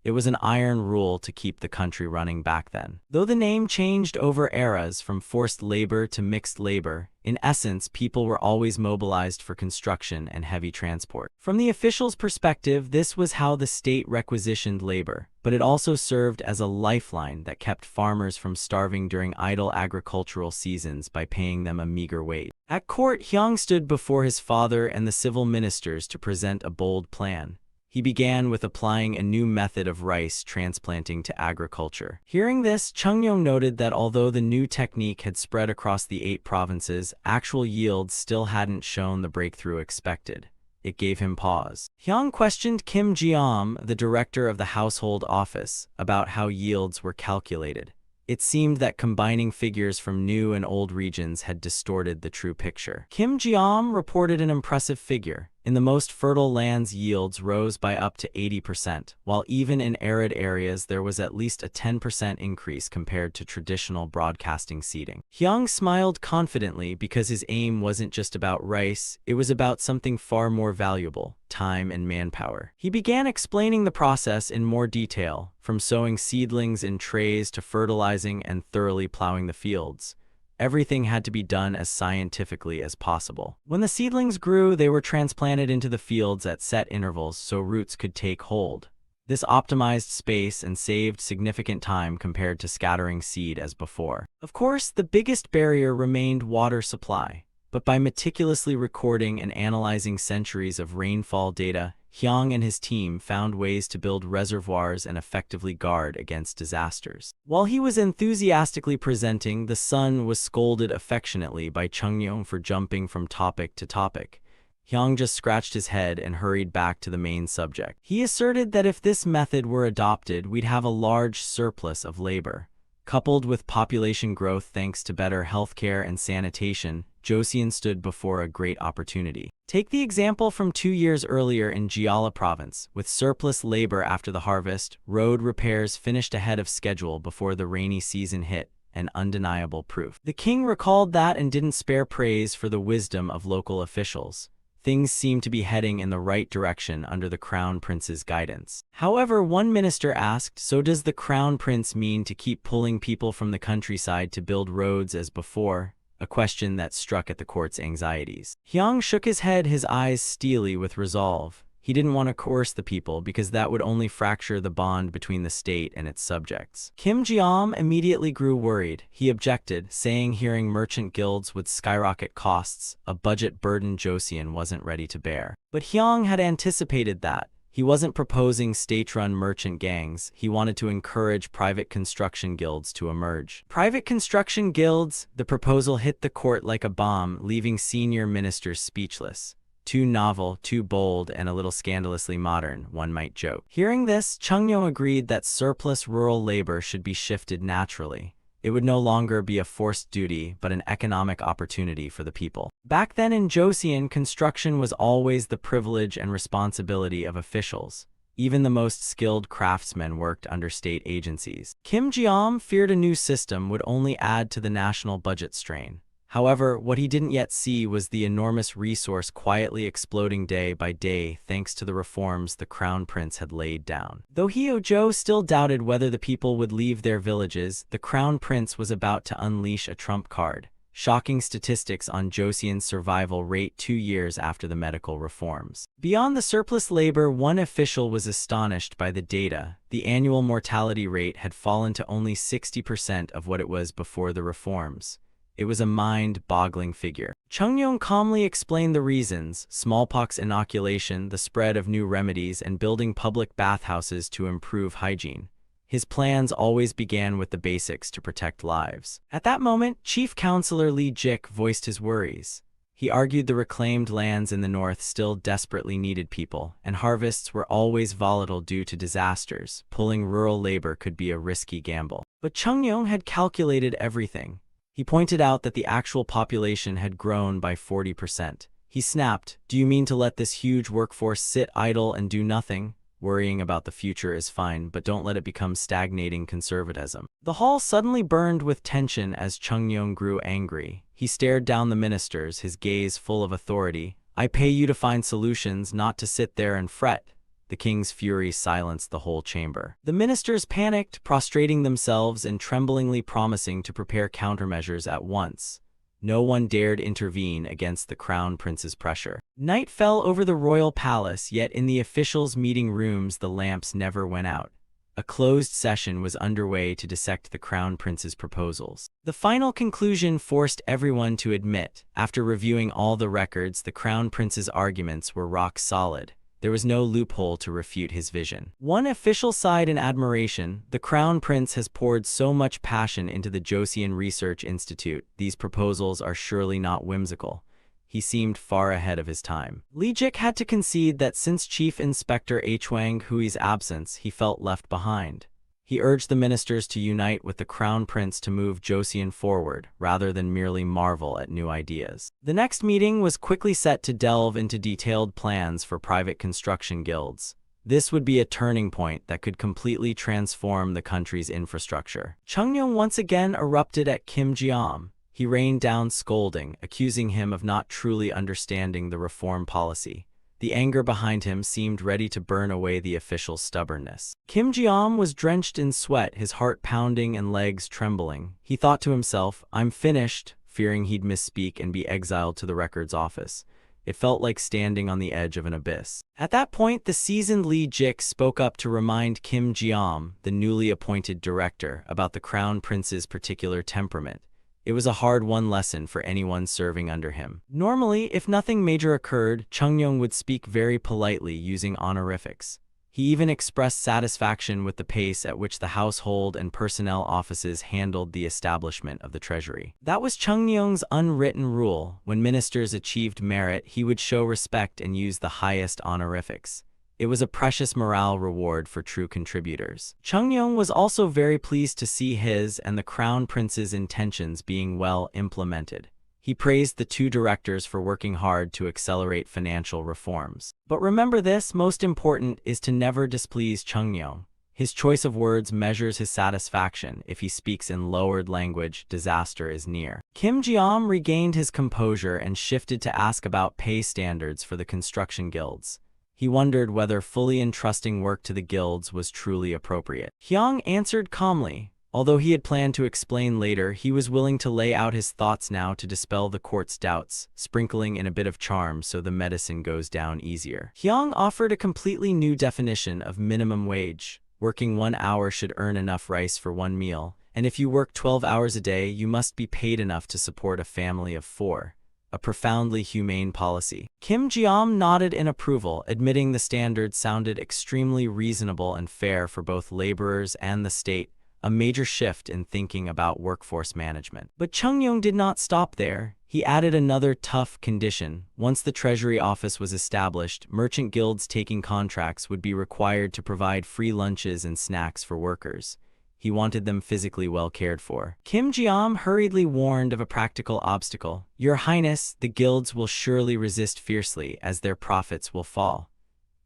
It was an iron rule to keep the country running back then. Though the name changed over eras from forced labor to mixed labor, in essence, people were always mobilized for construction and heavy transport. From the officials' perspective, this was how the state requisitioned labor, but it also served as a lifeline that kept farmers from starving during idle agricultural seasons by paying them a meager wage. At court, Hyang stood before his father and the civil ministers to present a bold plan. He began with applying a new method of rice transplanting to agriculture. Hearing this, Chungyong noted that although the new technique had spread across the 8 provinces, actual yields still hadn't shown the breakthrough expected. It gave him pause. Hyang questioned Kim Jiam, the director of the household office, about how yields were calculated. It seemed that combining figures from new and old regions had distorted the true picture. Kim Jiam reported an impressive figure. In the most fertile lands, yields rose by up to 80%, while even in arid areas there was at least a 10% increase compared to traditional broadcasting seeding. Hyang smiled confidently because his aim wasn't just about rice, it was about something far more valuable: time and manpower. He began explaining the process in more detail, from sowing seedlings in trays to fertilizing and thoroughly plowing the fields. Everything had to be done as scientifically as possible. When the seedlings grew, they were transplanted into the fields at set intervals so roots could take hold. This optimized space and saved significant time compared to scattering seed as before. Of course, the biggest barrier remained water supply. But by meticulously recording and analyzing centuries of rainfall data, Hyang and his team found ways to build reservoirs and effectively guard against disasters. While he was enthusiastically presenting, the son was scolded affectionately by Chungyong for jumping from topic to topic. Hyang just scratched his head and hurried back to the main subject. He asserted that if this method were adopted, we'd have a large surplus of labor. Coupled with population growth thanks to better healthcare and sanitation, Joseon stood before a great opportunity. Take the example from 2 years earlier in Jeolla province. With surplus labor after the harvest, road repairs finished ahead of schedule before the rainy season hit, an undeniable proof. The king recalled that and didn't spare praise for the wisdom of local officials. things seemed to be heading in the right direction under the Crown Prince's guidance. However, one minister asked, "So does the Crown Prince mean to keep pulling people from the countryside to build roads as before?" A question that struck at the court's anxieties. Hyang shook his head, his eyes steely with resolve. He didn't want to coerce the people because that would only fracture the bond between the state and its subjects. Kim Ji-am immediately grew worried. He objected, saying hearing merchant guilds would skyrocket costs, a budget burden Joseon wasn't ready to bear. But Hyang had anticipated that. He wasn't proposing state-run merchant gangs. He wanted to encourage private construction guilds to emerge. Private construction guilds? The proposal hit the court like a bomb, leaving senior ministers speechless. Too novel, too bold, and a little scandalously modern, one might joke. Hearing this, Chung-yong agreed that surplus rural labor should be shifted naturally. It would no longer be a forced duty, but an economic opportunity for the people. Back then in Joseon, construction was always the privilege and responsibility of officials. Even the most skilled craftsmen worked under state agencies. Kim Ji-am feared a new system would only add to the national budget strain. However, what he didn't yet see was the enormous resource quietly exploding day by day thanks to the reforms the Crown Prince had laid down. Though Hyo-jo still doubted whether the people would leave their villages, the Crown Prince was about to unleash a trump card. Shocking statistics on Joseon's survival rate 2 years after the medical reforms. Beyond the surplus labor, one official was astonished by the data. The annual mortality rate had fallen to only 60% of what it was before the reforms. It was a mind-boggling figure. Chung-yong calmly explained the reasons: smallpox inoculation, the spread of new remedies, and building public bathhouses to improve hygiene. His plans always began with the basics to protect lives. At that moment, Chief Counselor Lee Jik voiced his worries. He argued the reclaimed lands in the north still desperately needed people, and harvests were always volatile due to disasters. Pulling rural labor could be a risky gamble. But Chung-yong had calculated everything. He pointed out that the actual population had grown by 40%. He snapped, "Do you mean to let this huge workforce sit idle and do nothing? Worrying about the future is fine, but don't let it become stagnating conservatism." The hall suddenly burned with tension as Chung-yong grew angry. He stared down the ministers, his gaze full of authority. "I pay you to find solutions, not to sit there and fret." The king's fury silenced the whole chamber. The ministers panicked, prostrating themselves and tremblingly promising to prepare countermeasures at once. No one dared intervene against the Crown Prince's pressure. Night fell over the royal palace, yet in the officials' meeting rooms the lamps never went out. A closed session was underway to dissect the Crown Prince's proposals. The final conclusion forced everyone to admit, after reviewing all the records, the Crown Prince's arguments were rock solid. There was no loophole to refute his vision. One official sighed in admiration. "The Crown Prince has poured so much passion into the Joseon Research Institute. These proposals are surely not whimsical." He seemed far ahead of his time. Lee Jik had to concede that since Chief Inspector Hwang Hui's absence, he felt left behind. He urged the ministers to unite with the Crown Prince to move Joseon forward, rather than merely marvel at new ideas. The next meeting was quickly set to delve into detailed plans for private construction guilds. This would be a turning point that could completely transform the country's infrastructure. Chung-yong once again erupted at Kim Ji-am. He rained down scolding, accusing him of not truly understanding the reform policy. The anger behind him seemed ready to burn away the official's stubbornness. Kim Ji-am was drenched in sweat, his heart pounding and legs trembling. He thought to himself, "I'm finished," fearing he'd misspeak and be exiled to the records office. It felt like standing on the edge of an abyss. At that point, the seasoned Lee Jik spoke up to remind Kim Ji-am, the newly appointed director, about the Crown Prince's particular temperament. It was a hard-won lesson for anyone serving under him. Normally, if nothing major occurred, Chung-yong would speak very politely using honorifics. He even expressed satisfaction with the pace at which the household and personnel offices handled the establishment of the treasury. That was Chung-yong's unwritten rule. When ministers achieved merit, he would show respect and use the highest honorifics. It was a precious morale reward for true contributors. Chung-yong was also very pleased to see his and the Crown Prince's intentions being well implemented. He praised the two directors for working hard to accelerate financial reforms. But remember this, most important is to never displease Chung-yong. His choice of words measures his satisfaction. If he speaks in lowered language, disaster is near. Kim Ji-am regained his composure and shifted to ask about pay standards for the construction guilds. He wondered whether fully entrusting work to the guilds was truly appropriate. Hyang answered calmly. Although he had planned to explain later, he was willing to lay out his thoughts now to dispel the court's doubts, sprinkling in a bit of charm so the medicine goes down easier. Hyang offered a completely new definition of minimum wage. Working 1 hour should earn enough rice for 1 meal, and if you work 12 hours a day, you must be paid enough to support a family of 4. A profoundly humane policy. Kim Ji-am nodded in approval, admitting the standards sounded extremely reasonable and fair for both laborers and the state, a major shift in thinking about workforce management. But Chung Yong did not stop there. He added another tough condition. Once the Treasury office was established, merchant guilds taking contracts would be required to provide free lunches and snacks for workers. He wanted them physically well cared for. Kim Ji-am hurriedly warned of a practical obstacle. Your Highness, the guilds will surely resist fiercely as their profits will fall.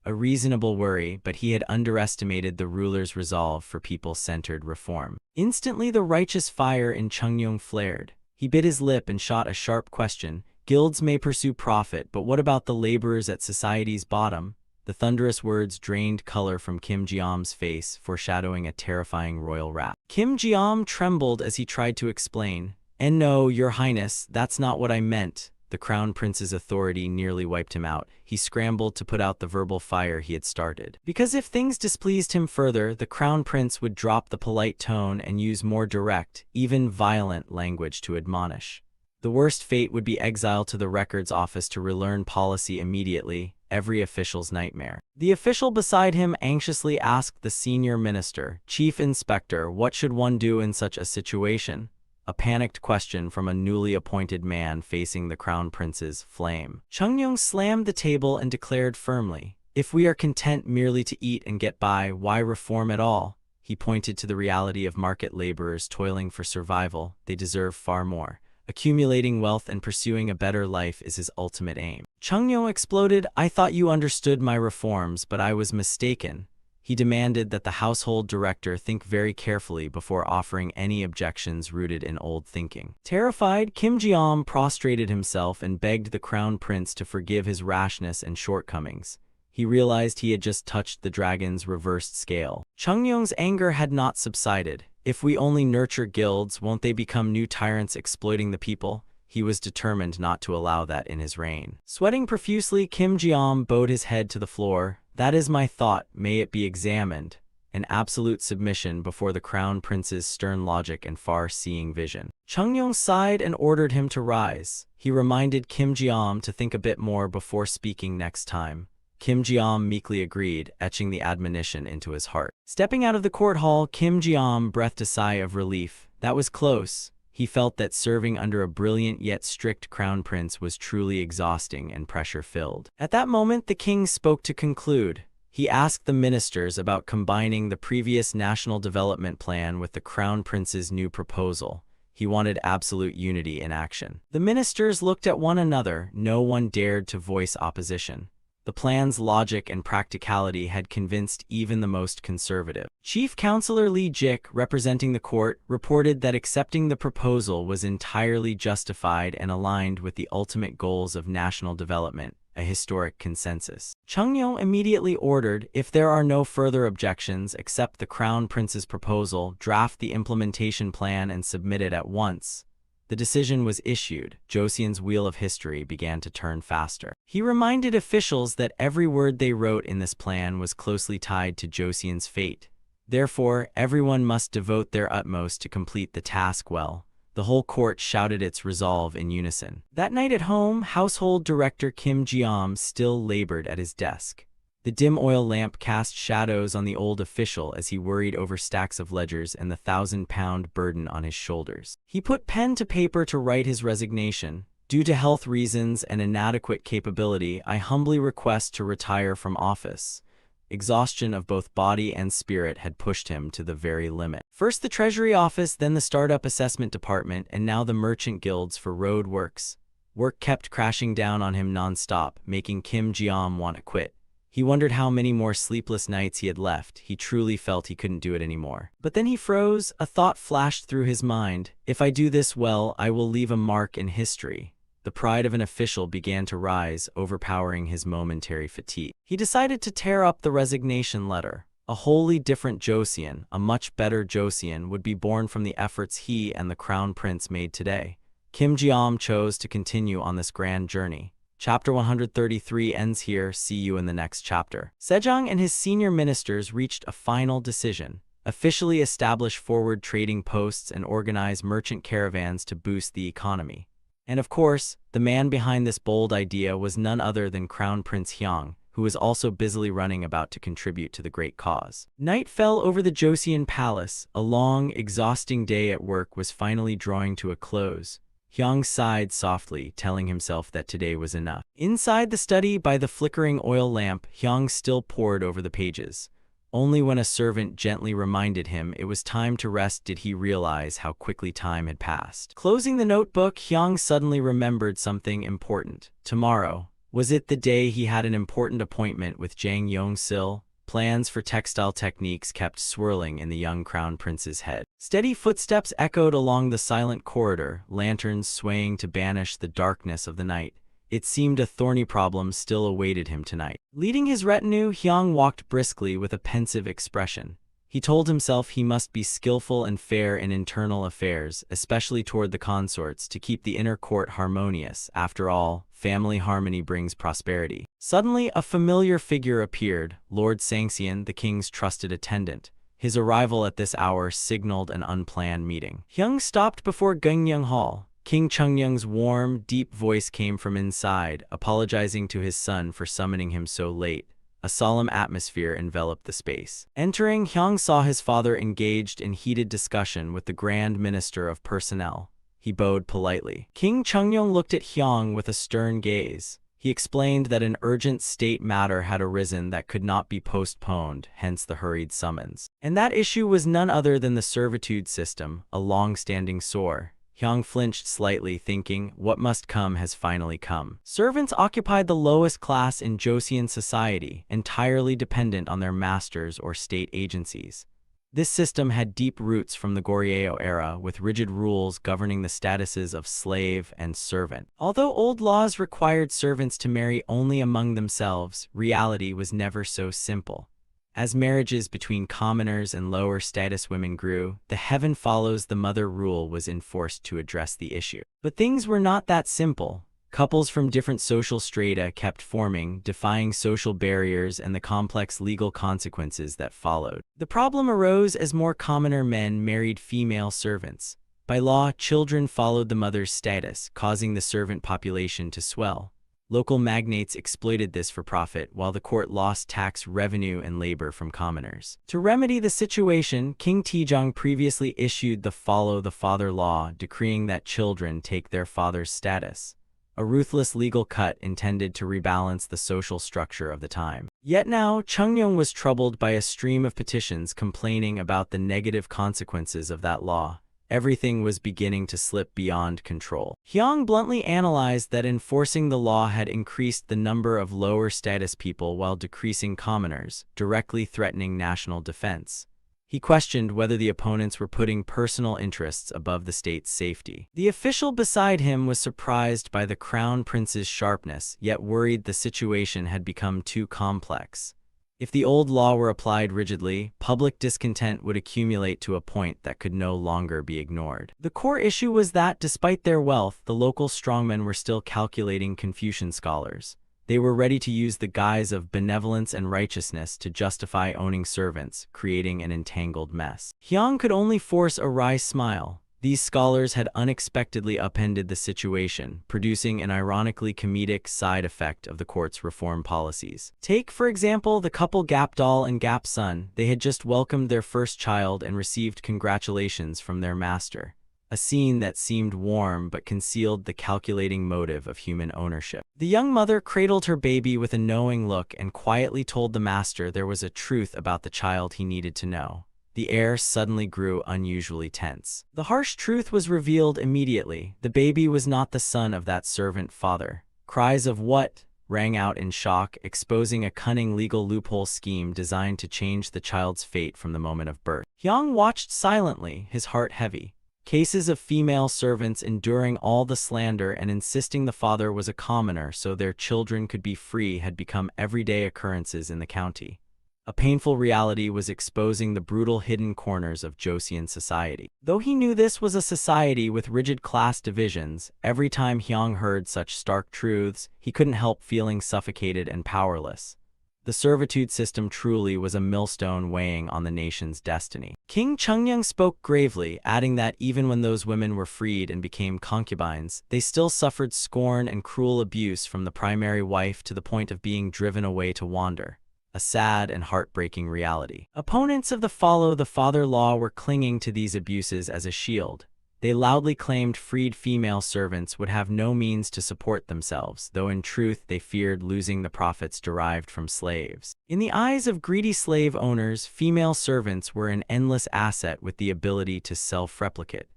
A reasonable worry, but he had underestimated the ruler's resolve for people-centered reform. Instantly, the righteous fire in Chung Yong flared. He bit his lip and shot a sharp question. Guilds may pursue profit, but what about the laborers at society's bottom? The thunderous words drained color from Kim Ji-am's face, foreshadowing a terrifying royal wrath. Kim Ji-am trembled as he tried to explain. And no, Your Highness, that's not what I meant. The Crown Prince's authority nearly wiped him out. He scrambled to put out the verbal fire he had started. Because if things displeased him further, the Crown Prince would drop the polite tone and use more direct, even violent language to admonish. The worst fate would be exile to the records office to relearn policy immediately, every official's nightmare. The official beside him anxiously asked the senior minister, Chief Inspector, what should one do in such a situation? A panicked question from a newly appointed man facing the Crown Prince's flame. Chung Yong slammed the table and declared firmly, if we are content merely to eat and get by, why reform at all? He pointed to the reality of market laborers toiling for survival. They deserve far more. Accumulating wealth and pursuing a better life is his ultimate aim. Chung Yong exploded, I thought you understood my reforms, but I was mistaken. He demanded that the household director think very carefully before offering any objections rooted in old thinking. Terrified, Kim Ji-am prostrated himself and begged the Crown Prince to forgive his rashness and shortcomings. He realized he had just touched the dragon's reversed scale. Chung Yong's anger had not subsided. If we only nurture guilds, won't they become new tyrants exploiting the people? He was determined not to allow that in his reign. Sweating profusely, Kim Ji-am bowed his head to the floor. That is my thought, may it be examined. An absolute submission before the Crown Prince's stern logic and far-seeing vision. Chung Yong sighed and ordered him to rise. He reminded Kim Ji-am to think a bit more before speaking next time. Kim Ji-am meekly agreed, etching the admonition into his heart. Stepping out of the court hall, Kim Ji-am breathed a sigh of relief. That was close. He felt that serving under a brilliant yet strict crown prince was truly exhausting and pressure-filled. At that moment, the king spoke to conclude. He asked the ministers about combining the previous national development plan with the crown prince's new proposal. He wanted absolute unity in action. The ministers looked at one another. No one dared to voice opposition. The plan's logic and practicality had convinced even the most conservative. Chief Counselor Lee Jik, representing the court, reported that accepting the proposal was entirely justified and aligned with the ultimate goals of national development, a historic consensus. Chung Yong immediately ordered, if there are no further objections, accept the Crown Prince's proposal, draft the implementation plan and submit it at once. The decision was issued. Joseon's wheel of history began to turn faster. He reminded officials that every word they wrote in this plan was closely tied to Joseon's fate. Therefore, everyone must devote their utmost to complete the task well. The whole court shouted its resolve in unison. That night at home, household director Kim Ji-am still labored at his desk. The dim oil lamp cast shadows on the old official as he worried over stacks of ledgers and the 1,000-pound burden on his shoulders. He put pen to paper to write his resignation. Due to health reasons and inadequate capability, I humbly request to retire from office. Exhaustion of both body and spirit had pushed him to the very limit. First the Treasury Office, then the Startup Assessment Department, and now the Merchant Guilds for road works. Work kept crashing down on him non-stop, making Kim Ji-am want to quit. He wondered how many more sleepless nights he had left. He truly felt he couldn't do it anymore. But then he froze. A thought flashed through his mind. If I do this well, I will leave a mark in history. The pride of an official began to rise, overpowering his momentary fatigue. He decided to tear up the resignation letter. A wholly different Joseon, a much better Joseon, would be born from the efforts he and the crown prince made today. Kim Ji-am chose to continue on this grand journey. Chapter 133 ends here. See you in the next chapter. Sejong and his senior ministers reached a final decision: officially establish forward trading posts and organize merchant caravans to boost the economy. And of course, the man behind this bold idea was none other than Crown Prince Hyang, who was also busily running about to contribute to the great cause. Night fell over the Joseon palace. A long, exhausting day at work was finally drawing to a close. Hyang sighed softly, telling himself that today was enough. Inside the study, by the flickering oil lamp, Hyang still pored over the pages. Only when a servant gently reminded him it was time to rest did he realize how quickly time had passed. Closing the notebook, Hyang suddenly remembered something important. Tomorrow. Was it the day he had an important appointment with Jang Yong-sil? Plans for textile techniques kept swirling in the young crown prince's head. Steady footsteps echoed along the silent corridor, lanterns swaying to banish the darkness of the night. It seemed a thorny problem still awaited him tonight. Leading his retinue, Hyang walked briskly with a pensive expression. He told himself he must be skillful and fair in internal affairs, especially toward the consorts, to keep the inner court harmonious. After all, family harmony brings prosperity. Suddenly, a familiar figure appeared, Lord Sangxian, the king's trusted attendant. His arrival at this hour signaled an unplanned meeting. Hyang stopped before Gyeongyang Hall. King Chungyung's warm, deep voice came from inside, apologizing to his son for summoning him so late. A solemn atmosphere enveloped the space. Entering, Hyang saw his father engaged in heated discussion with the Grand Minister of Personnel. He bowed politely. King Chungyung looked at Hyang with a stern gaze. He explained that an urgent state matter had arisen that could not be postponed, hence the hurried summons. And that issue was none other than the servitude system, a long-standing sore. Hyang flinched slightly, thinking, what must come has finally come. Servants occupied the lowest class in Joseon society, entirely dependent on their masters or state agencies. This system had deep roots from the Goryeo era, with rigid rules governing the statuses of slave and servant. Although old laws required servants to marry only among themselves, reality was never so simple. As marriages between commoners and lower-status women grew, the heaven follows the mother rule was enforced to address the issue. But things were not that simple. Couples from different social strata kept forming, defying social barriers and the complex legal consequences that followed. The problem arose as more commoner men married female servants. By law, children followed the mother's status, causing the servant population to swell. Local magnates exploited this for profit, while the court lost tax revenue and labor from commoners. To remedy the situation, King Taejong previously issued the Follow the Father law, decreeing that children take their father's status. A ruthless legal cut intended to rebalance the social structure of the time. Yet now, Chungyung was troubled by a stream of petitions complaining about the negative consequences of that law. Everything was beginning to slip beyond control. Hyang bluntly analyzed that enforcing the law had increased the number of lower-status people while decreasing commoners, directly threatening national defense. He questioned whether the opponents were putting personal interests above the state's safety. The official beside him was surprised by the crown prince's sharpness, yet worried the situation had become too complex. If the old law were applied rigidly, public discontent would accumulate to a point that could no longer be ignored. The core issue was that, despite their wealth, the local strongmen were still calculating Confucian scholars. They were ready to use the guise of benevolence and righteousness to justify owning servants, creating an entangled mess. Hyang could only force a wry smile. These scholars had unexpectedly upended the situation, producing an ironically comedic side effect of the court's reform policies. Take, for example, the couple Gapdal and Gapsun. They had just welcomed their first child and received congratulations from their master. A scene that seemed warm but concealed the calculating motive of human ownership. The young mother cradled her baby with a knowing look and quietly told the master there was a truth about the child he needed to know. The air suddenly grew unusually tense. The harsh truth was revealed immediately. The baby was not the son of that servant father. Cries of "What?" rang out in shock, exposing a cunning legal loophole scheme designed to change the child's fate from the moment of birth. Hyung watched silently, his heart heavy. Cases of female servants enduring all the slander and insisting the father was a commoner so their children could be free had become everyday occurrences in the county. A painful reality was exposing the brutal hidden corners of Joseon society. Though he knew this was a society with rigid class divisions, every time Hyung heard such stark truths, he couldn't help feeling suffocated and powerless. The servitude system truly was a millstone weighing on the nation's destiny. King Chungnyeong spoke gravely, adding that even when those women were freed and became concubines, they still suffered scorn and cruel abuse from the primary wife to the point of being driven away to wander. A sad and heartbreaking reality. Opponents of the follow the father law were clinging to these abuses as a shield. They loudly claimed freed female servants would have no means to support themselves, though in truth they feared losing the profits derived from slaves. In the eyes of greedy slave owners, female servants were an endless asset with the ability to self-replicate.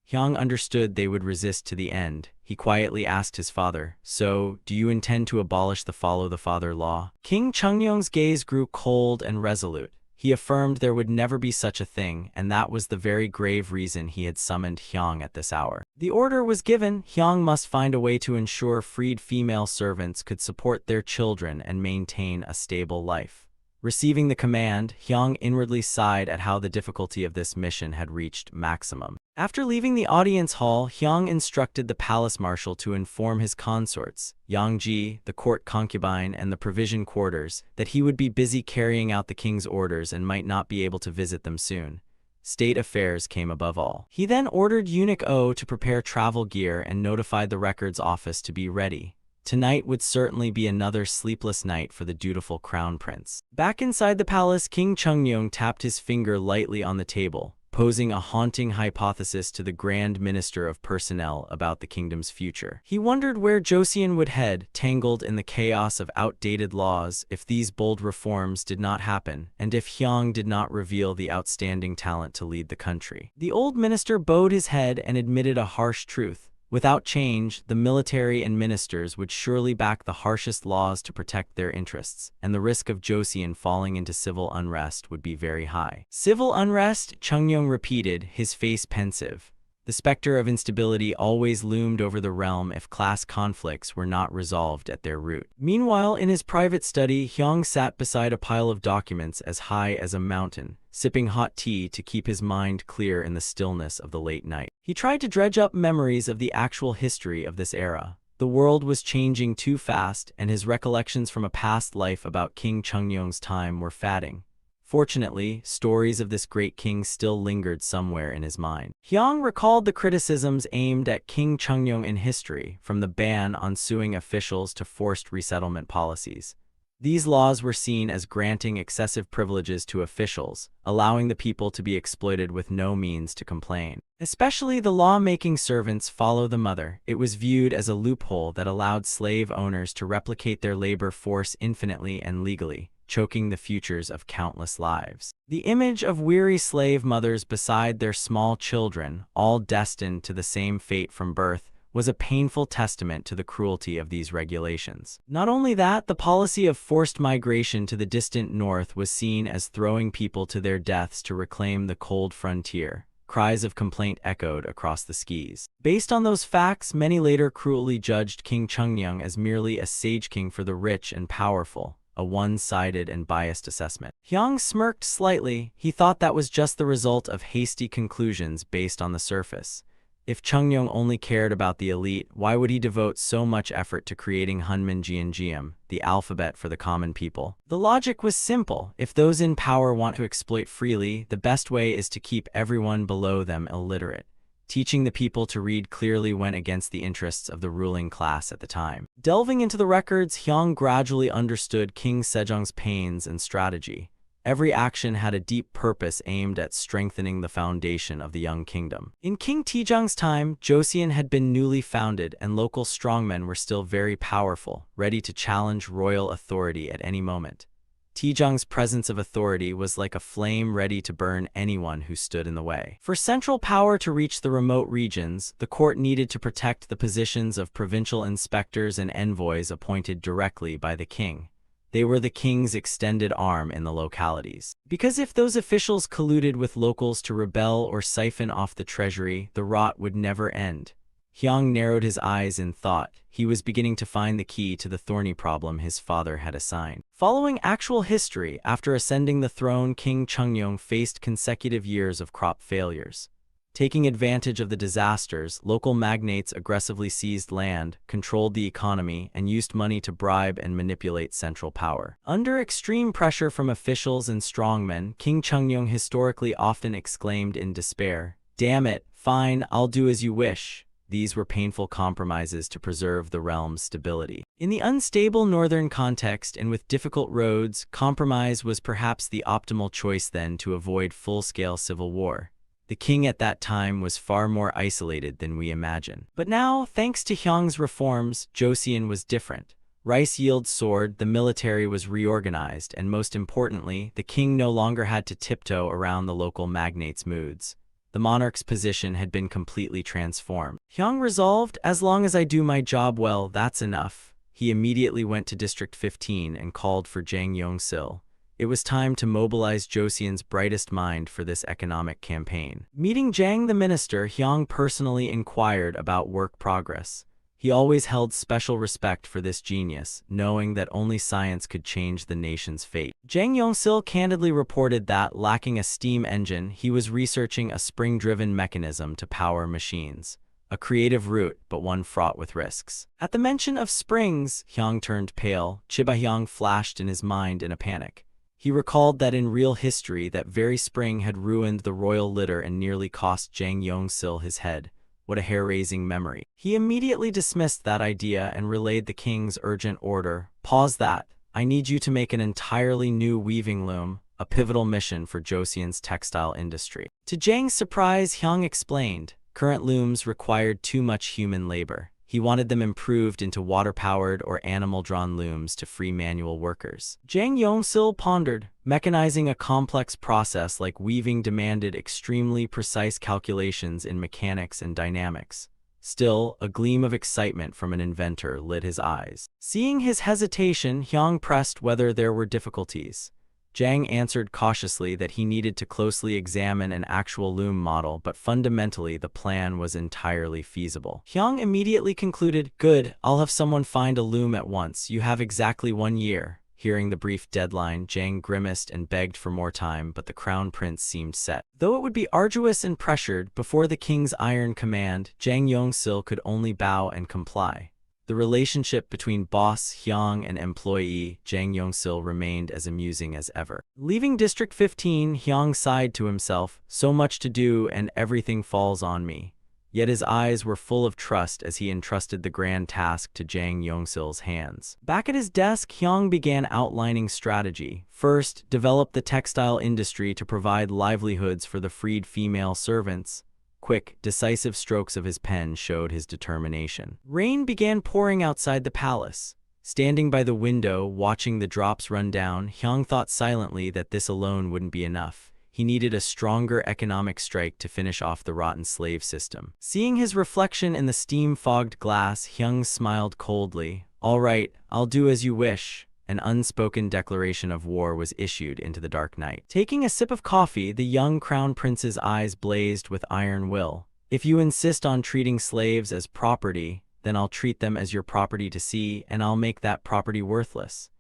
Hyung understood they would resist to the end. He quietly asked his father, "So, do you intend to abolish the follow the father law?" King Chungnyeong's gaze grew cold and resolute. He affirmed there would never be such a thing, and that was the very grave reason he had summoned Hyung at this hour. The order was given. Hyung must find a way to ensure freed female servants could support their children and maintain a stable life. Receiving the command, Hyung inwardly sighed at how the difficulty of this mission had reached maximum. After leaving the audience hall, Hyung instructed the palace marshal to inform his consorts, Yangji, the court concubine, and the provision quarters, that he would be busy carrying out the king's orders and might not be able to visit them soon. State affairs came above all. He then ordered Eunuch O to prepare travel gear and notified the records office to be ready. Tonight would certainly be another sleepless night for the dutiful crown prince. Back inside the palace, King Chungnyeong tapped his finger lightly on the table, posing a haunting hypothesis to the Grand Minister of Personnel about the kingdom's future. He wondered where Joseon would head, tangled in the chaos of outdated laws, if these bold reforms did not happen, and if Hyung did not reveal the outstanding talent to lead the country. The old minister bowed his head and admitted a harsh truth. Without change, the military and ministers would surely back the harshest laws to protect their interests, and the risk of Joseon falling into civil unrest would be very high. Civil unrest? Chungnyeong repeated, his face pensive. The specter of instability always loomed over the realm if class conflicts were not resolved at their root. Meanwhile, in his private study, Hyung sat beside a pile of documents as high as a mountain, sipping hot tea to keep his mind clear in the stillness of the late night. He tried to dredge up memories of the actual history of this era. The world was changing too fast, and his recollections from a past life about King Chungnyeong's time were fading. Fortunately, stories of this great king still lingered somewhere in his mind. Hyung recalled the criticisms aimed at King Chungnyeong in history, from the ban on suing officials to forced resettlement policies. These laws were seen as granting excessive privileges to officials, allowing the people to be exploited with no means to complain. Especially the law-making servants follow the mother. It was viewed as a loophole that allowed slave owners to replicate their labor force infinitely and legally, choking the futures of countless lives. The image of weary slave mothers beside their small children, all destined to the same fate from birth, was a painful testament to the cruelty of these regulations. Not only that, the policy of forced migration to the distant north was seen as throwing people to their deaths to reclaim the cold frontier. Cries of complaint echoed across the skis. Based on those facts, many later cruelly judged King Chungnyeong as merely a sage king for the rich and powerful, a one-sided and biased assessment. Hyung smirked slightly. He thought that was just the result of hasty conclusions based on the surface. If Chungnyeong only cared about the elite, why would he devote so much effort to creating Hunminjeongeum, the alphabet for the common people? The logic was simple. If those in power want to exploit freely, the best way is to keep everyone below them illiterate. Teaching the people to read clearly went against the interests of the ruling class at the time. Delving into the records, Hyung gradually understood King Sejong's pains and strategy. Every action had a deep purpose aimed at strengthening the foundation of the young kingdom. In King Taejong's time, Joseon had been newly founded and local strongmen were still very powerful, ready to challenge royal authority at any moment. Tijung's presence of authority was like a flame ready to burn anyone who stood in the way. For central power to reach the remote regions, the court needed to protect the positions of provincial inspectors and envoys appointed directly by the king. They were the king's extended arm in the localities. Because if those officials colluded with locals to rebel or siphon off the treasury, the rot would never end. Hyang narrowed his eyes in thought. He was beginning to find the key to the thorny problem his father had assigned. Following actual history, after ascending the throne, King Chungnyeong faced consecutive years of crop failures. Taking advantage of the disasters, local magnates aggressively seized land, controlled the economy, and used money to bribe and manipulate central power. Under extreme pressure from officials and strongmen, King Chungnyeong historically often exclaimed in despair, "Damn it, fine, I'll do as you wish." These were painful compromises to preserve the realm's stability. In the unstable northern context and with difficult roads, compromise was perhaps the optimal choice then to avoid full-scale civil war. The king at that time was far more isolated than we imagine. But now, thanks to Hyang's reforms, Joseon was different. Rice yields soared, the military was reorganized, and most importantly, the king no longer had to tiptoe around the local magnates' moods. The monarch's position had been completely transformed. Hyang resolved, as long as I do my job well, that's enough. He immediately went to District 15 and called for Jang Yong-sil. It was time to mobilize Joseon's brightest mind for this economic campaign. Meeting Jang the minister, Hyang personally inquired about work progress. He always held special respect for this genius, knowing that only science could change the nation's fate. Jang Yong-sil candidly reported that, lacking a steam engine, he was researching a spring-driven mechanism to power machines. A creative route, but one fraught with risks. At the mention of springs, Hyang turned pale. Chiba Hyang flashed in his mind in a panic. He recalled that in real history, that very spring had ruined the royal litter and nearly cost Jang Yong-sil his head. What a hair-raising memory. He immediately dismissed that idea and relayed the king's urgent order. Pause that. I need you to make an entirely new weaving loom, a pivotal mission for Joseon's textile industry. To Jang's surprise, Hyang explained, current looms required too much human labor. He wanted them improved into water-powered or animal-drawn looms to free manual workers. Jang Yong-sil pondered. Mechanizing a complex process like weaving demanded extremely precise calculations in mechanics and dynamics. Still, a gleam of excitement from an inventor lit his eyes. Seeing his hesitation, Hyang pressed whether there were difficulties. Jang answered cautiously that he needed to closely examine an actual loom model, but fundamentally the plan was entirely feasible. Hyang immediately concluded, "Good, I'll have someone find a loom at once. You have exactly 1 year." Hearing the brief deadline, Jang grimaced and begged for more time, but the crown prince seemed set. Though it would be arduous and pressured, before the king's iron command, Jang Yong-sil could only bow and comply. The relationship between boss Hyang and employee Jang Yong-sil remained as amusing as ever. Leaving District 15, Hyang sighed to himself, so much to do and everything falls on me. Yet his eyes were full of trust as he entrusted the grand task to Jang Yong-sil's hands. Back at his desk, Hyang began outlining strategy. First, develop the textile industry to provide livelihoods for the freed female servants. Quick, decisive strokes of his pen showed his determination. Rain began pouring outside the palace. Standing by the window, watching the drops run down, Hyang thought silently that this alone wouldn't be enough. He needed a stronger economic strike to finish off the rotten slave system. Seeing his reflection in the steam-fogged glass, Hyang smiled coldly. "All right, I'll do as you wish." An unspoken declaration of war was issued into the dark night. Taking a sip of coffee, the young crown prince's eyes blazed with iron will. "If you insist on treating slaves as property, then I'll treat them as your property to see, and I'll make that property worthless."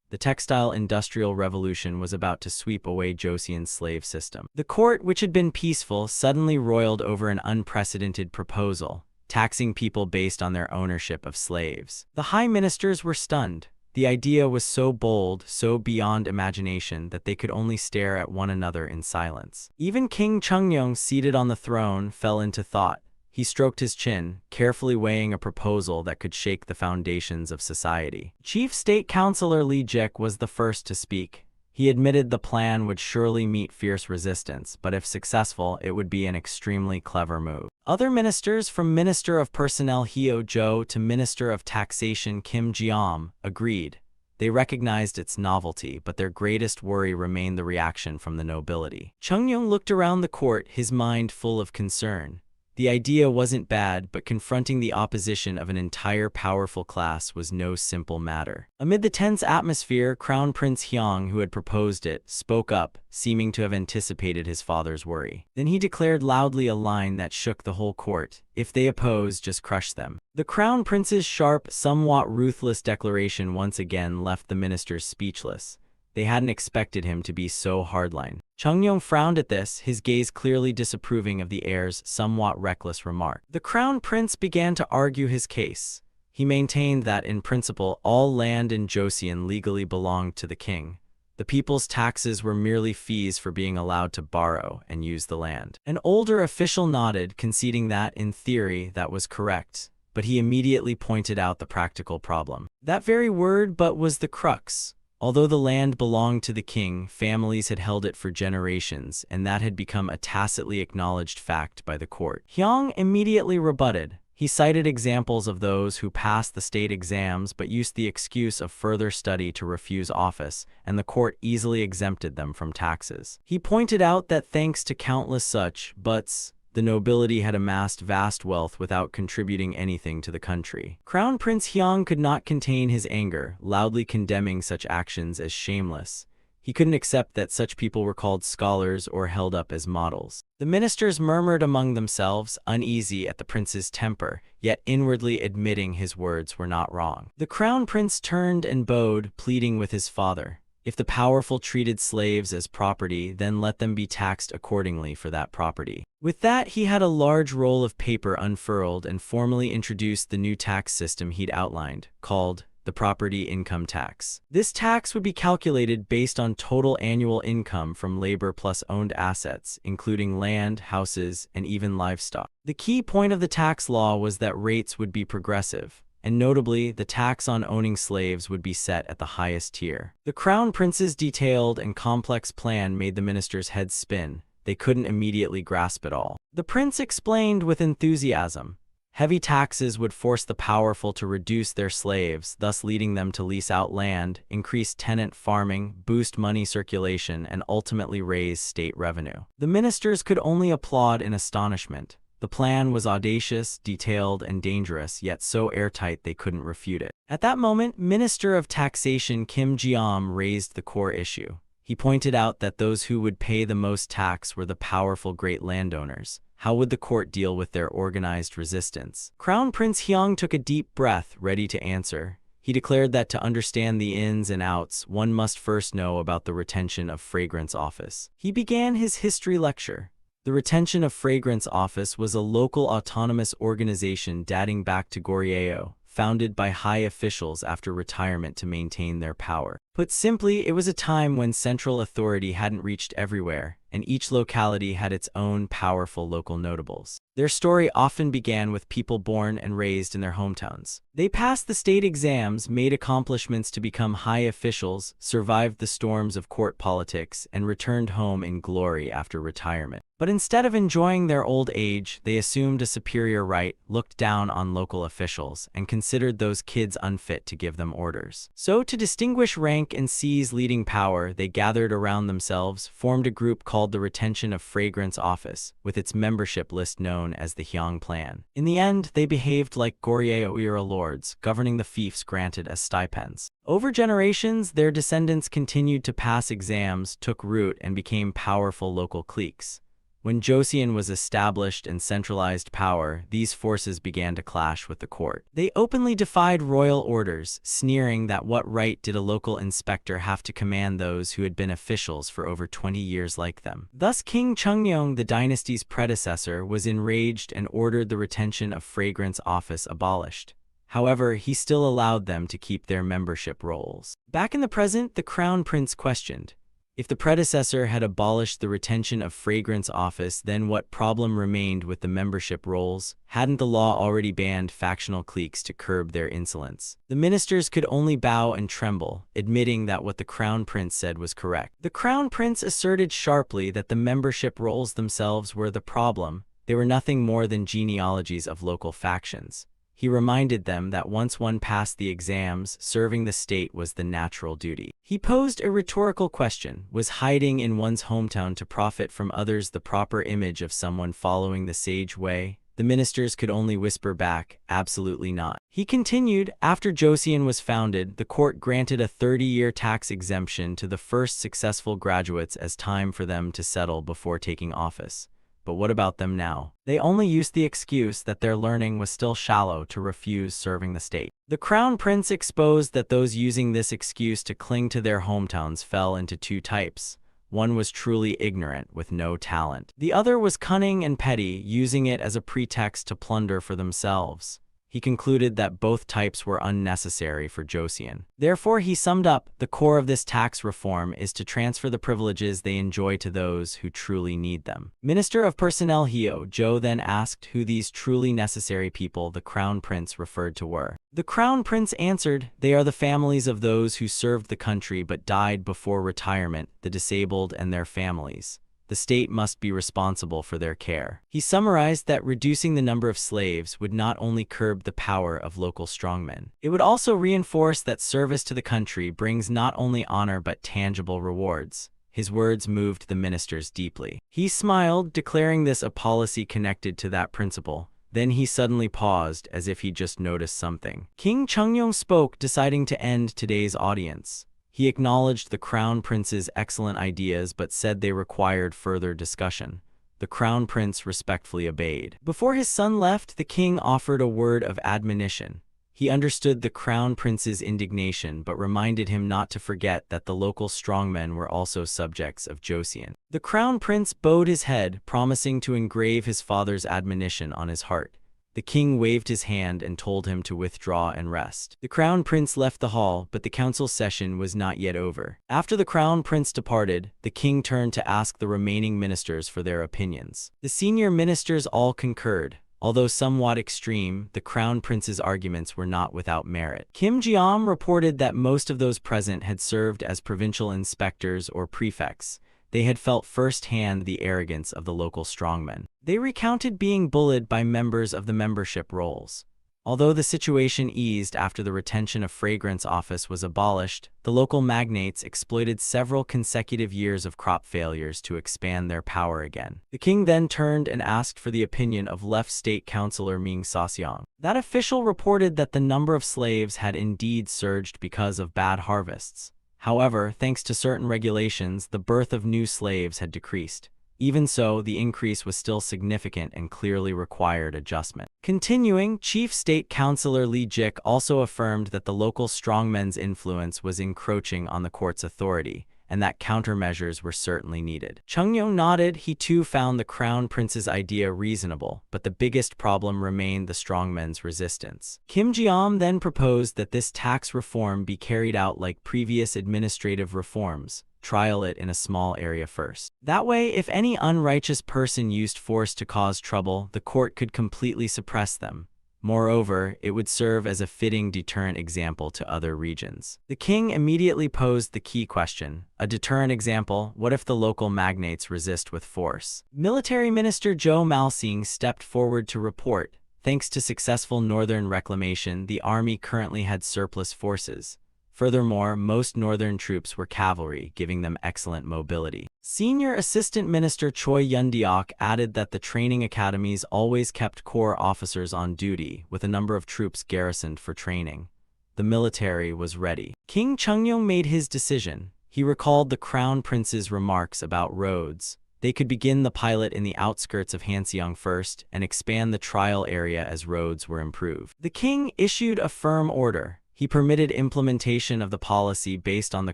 The textile industrial revolution was about to sweep away Joseon's slave system. The court, which had been peaceful, suddenly roiled over an unprecedented proposal, taxing people based on their ownership of slaves. The high ministers were stunned. The idea was so bold, so beyond imagination, that they could only stare at one another in silence. Even King Chungnyeong, seated on the throne, fell into thought. He stroked his chin, carefully weighing a proposal that could shake the foundations of society. Chief State Councilor Lee Jik was the first to speak. He admitted the plan would surely meet fierce resistance, but if successful, it would be an extremely clever move. Other ministers, from Minister of Personnel Hyo Jo to Minister of Taxation Kim Jeom, agreed. They recognized its novelty, but their greatest worry remained the reaction from the nobility. Chungyong looked around the court, his mind full of concern. The idea wasn't bad, but confronting the opposition of an entire powerful class was no simple matter. Amid the tense atmosphere, Crown Prince Hyang, who had proposed it, spoke up, seeming to have anticipated his father's worry. Then he declared loudly a line that shook the whole court: "If they oppose, just crush them." The Crown Prince's sharp, somewhat ruthless declaration once again left the ministers speechless. They hadn't expected him to be so hardline. Chungyong frowned at this, his gaze clearly disapproving of the heir's somewhat reckless remark. The Crown Prince began to argue his case. He maintained that, in principle, all land in Joseon legally belonged to the king. The people's taxes were merely fees for being allowed to borrow and use the land. An older official nodded, conceding that, in theory, that was correct. But he immediately pointed out the practical problem. That very word "but" was the crux. Although the land belonged to the king, families had held it for generations, and that had become a tacitly acknowledged fact by the court. Hyang immediately rebutted. He cited examples of those who passed the state exams but used the excuse of further study to refuse office, and the court easily exempted them from taxes. He pointed out that thanks to countless such buts, the nobility had amassed vast wealth without contributing anything to the country. Crown Prince Hyang could not contain his anger, loudly condemning such actions as shameless. He couldn't accept that such people were called scholars or held up as models. The ministers murmured among themselves, uneasy at the prince's temper, yet inwardly admitting his words were not wrong. The Crown Prince turned and bowed, pleading with his father. If the powerful treated slaves as property, then let them be taxed accordingly for that property. With that, he had a large roll of paper unfurled and formally introduced the new tax system he'd outlined, called the property income tax. This tax would be calculated based on total annual income from labor plus owned assets, including land, houses, and even livestock. The key point of the tax law was that rates would be progressive, and notably, the tax on owning slaves would be set at the highest tier. The Crown Prince's detailed and complex plan made the ministers' heads spin. They couldn't immediately grasp it all. The prince explained with enthusiasm. Heavy taxes would force the powerful to reduce their slaves, thus leading them to lease out land, increase tenant farming, boost money circulation, and ultimately raise state revenue. The ministers could only applaud in astonishment. The plan was audacious, detailed, and dangerous, yet so airtight they couldn't refute it. At that moment, Minister of Taxation Kim Ji-am raised the core issue. He pointed out that those who would pay the most tax were the powerful great landowners. How would the court deal with their organized resistance? Crown Prince Hyang took a deep breath, ready to answer. He declared that to understand the ins and outs, one must first know about the Retention of Fragrance Office. He began his history lecture. The Retention of Fragrance Office was a local autonomous organization dating back to Goryeo, founded by high officials after retirement to maintain their power. Put simply, it was a time when central authority hadn't reached everywhere, and each locality had its own powerful local notables. Their story often began with people born and raised in their hometowns. They passed the state exams, made accomplishments to become high officials, survived the storms of court politics, and returned home in glory after retirement. But instead of enjoying their old age, they assumed a superior right, looked down on local officials, and considered those kids unfit to give them orders. So, to distinguish rank and seize leading power, they gathered around themselves, formed a group called the Retention of Fragrance Office, with its membership list known as the Hyang Plan. In the end, they behaved like Goryeo-era lords, governing the fiefs granted as stipends. Over generations, their descendants continued to pass exams, took root, and became powerful local cliques. When Joseon was established and centralized power, these forces began to clash with the court. They openly defied royal orders, sneering that what right did a local inspector have to command those who had been officials for over 20 years like them. Thus King Chungyong, the dynasty's predecessor, was enraged and ordered the Retention of Fragrance Office abolished. However, he still allowed them to keep their membership rolls. Back in the present, the Crown Prince questioned, if the predecessor had abolished the Retention of Fragrance Office, then what problem remained with the membership rolls? Hadn't the law already banned factional cliques to curb their insolence? The ministers could only bow and tremble, admitting that what the Crown Prince said was correct. The Crown Prince asserted sharply that the membership rolls themselves were the problem. They were nothing more than genealogies of local factions. He reminded them that once one passed the exams, serving the state was the natural duty. He posed a rhetorical question: was hiding in one's hometown to profit from others the proper image of someone following the sage way? The ministers could only whisper back, absolutely not. He continued, after Joseon was founded, the court granted a 30-year tax exemption to the first successful graduates as time for them to settle before taking office. But what about them now? They only used the excuse that their learning was still shallow to refuse serving the state. The crown prince exposed that those using this excuse to cling to their hometowns fell into two types. One was truly ignorant, with no talent. The other was cunning and petty, using it as a pretext to plunder for themselves. He concluded that both types were unnecessary for Joseon. Therefore, he summed up, the core of this tax reform is to transfer the privileges they enjoy to those who truly need them. Minister of Personnel Hyo Jo then asked who these truly necessary people the crown prince referred to were. The crown prince answered, they are the families of those who served the country but died before retirement, the disabled and their families. The state must be responsible for their care. He summarized that reducing the number of slaves would not only curb the power of local strongmen, it would also reinforce that service to the country brings not only honor but tangible rewards. His words moved the ministers deeply. He smiled, declaring this a policy connected to that principle. Then he suddenly paused, as if he just noticed something. King Chungyong spoke, deciding to end today's audience. He acknowledged the crown prince's excellent ideas but said they required further discussion. The crown prince respectfully obeyed. Before his son left, the king offered a word of admonition. He understood the crown prince's indignation but reminded him not to forget that the local strongmen were also subjects of Joseon. The crown prince bowed his head, promising to engrave his father's admonition on his heart. The king waved his hand and told him to withdraw and rest. The crown prince left the hall, but the council session was not yet over. After the crown prince departed, the king turned to ask the remaining ministers for their opinions. The senior ministers all concurred. Although somewhat extreme, the crown prince's arguments were not without merit. Kim Jeom reported that most of those present had served as provincial inspectors or prefects. They had felt firsthand the arrogance of the local strongmen. They recounted being bullied by members of the membership rolls. Although the situation eased after the retention of fragrance office was abolished, the local magnates exploited several consecutive years of crop failures to expand their power again. The king then turned and asked for the opinion of left state councilor Ming Saseong. That official reported that the number of slaves had indeed surged because of bad harvests. However, thanks to certain regulations, the birth of new slaves had decreased. Even so, the increase was still significant and clearly required adjustment. Continuing, Chief State Councilor Lee Jik also affirmed that the local strongmen's influence was encroaching on the court's authority, and that countermeasures were certainly needed. Chungyong nodded. He too found the crown prince's idea reasonable, but the biggest problem remained the strongmen's resistance. Kim Jeom then proposed that this tax reform be carried out like previous administrative reforms. Trial it in a small area first. That way, if any unrighteous person used force to cause trouble, the court could completely suppress them. Moreover, it would serve as a fitting deterrent example to other regions. The king immediately posed the key question: a deterrent example, what if the local magnates resist with force? Military Minister Jo Malsing stepped forward to report, thanks to successful northern reclamation, the army currently had surplus forces. Furthermore, most northern troops were cavalry, giving them excellent mobility. Senior Assistant Minister Choi Yun-deok added that the training academies always kept corps officers on duty, with a number of troops garrisoned for training. The military was ready. King Chungyong made his decision. He recalled the crown prince's remarks about roads. They could begin the pilot in the outskirts of Hanseong first and expand the trial area as roads were improved. The king issued a firm order. He permitted implementation of the policy based on the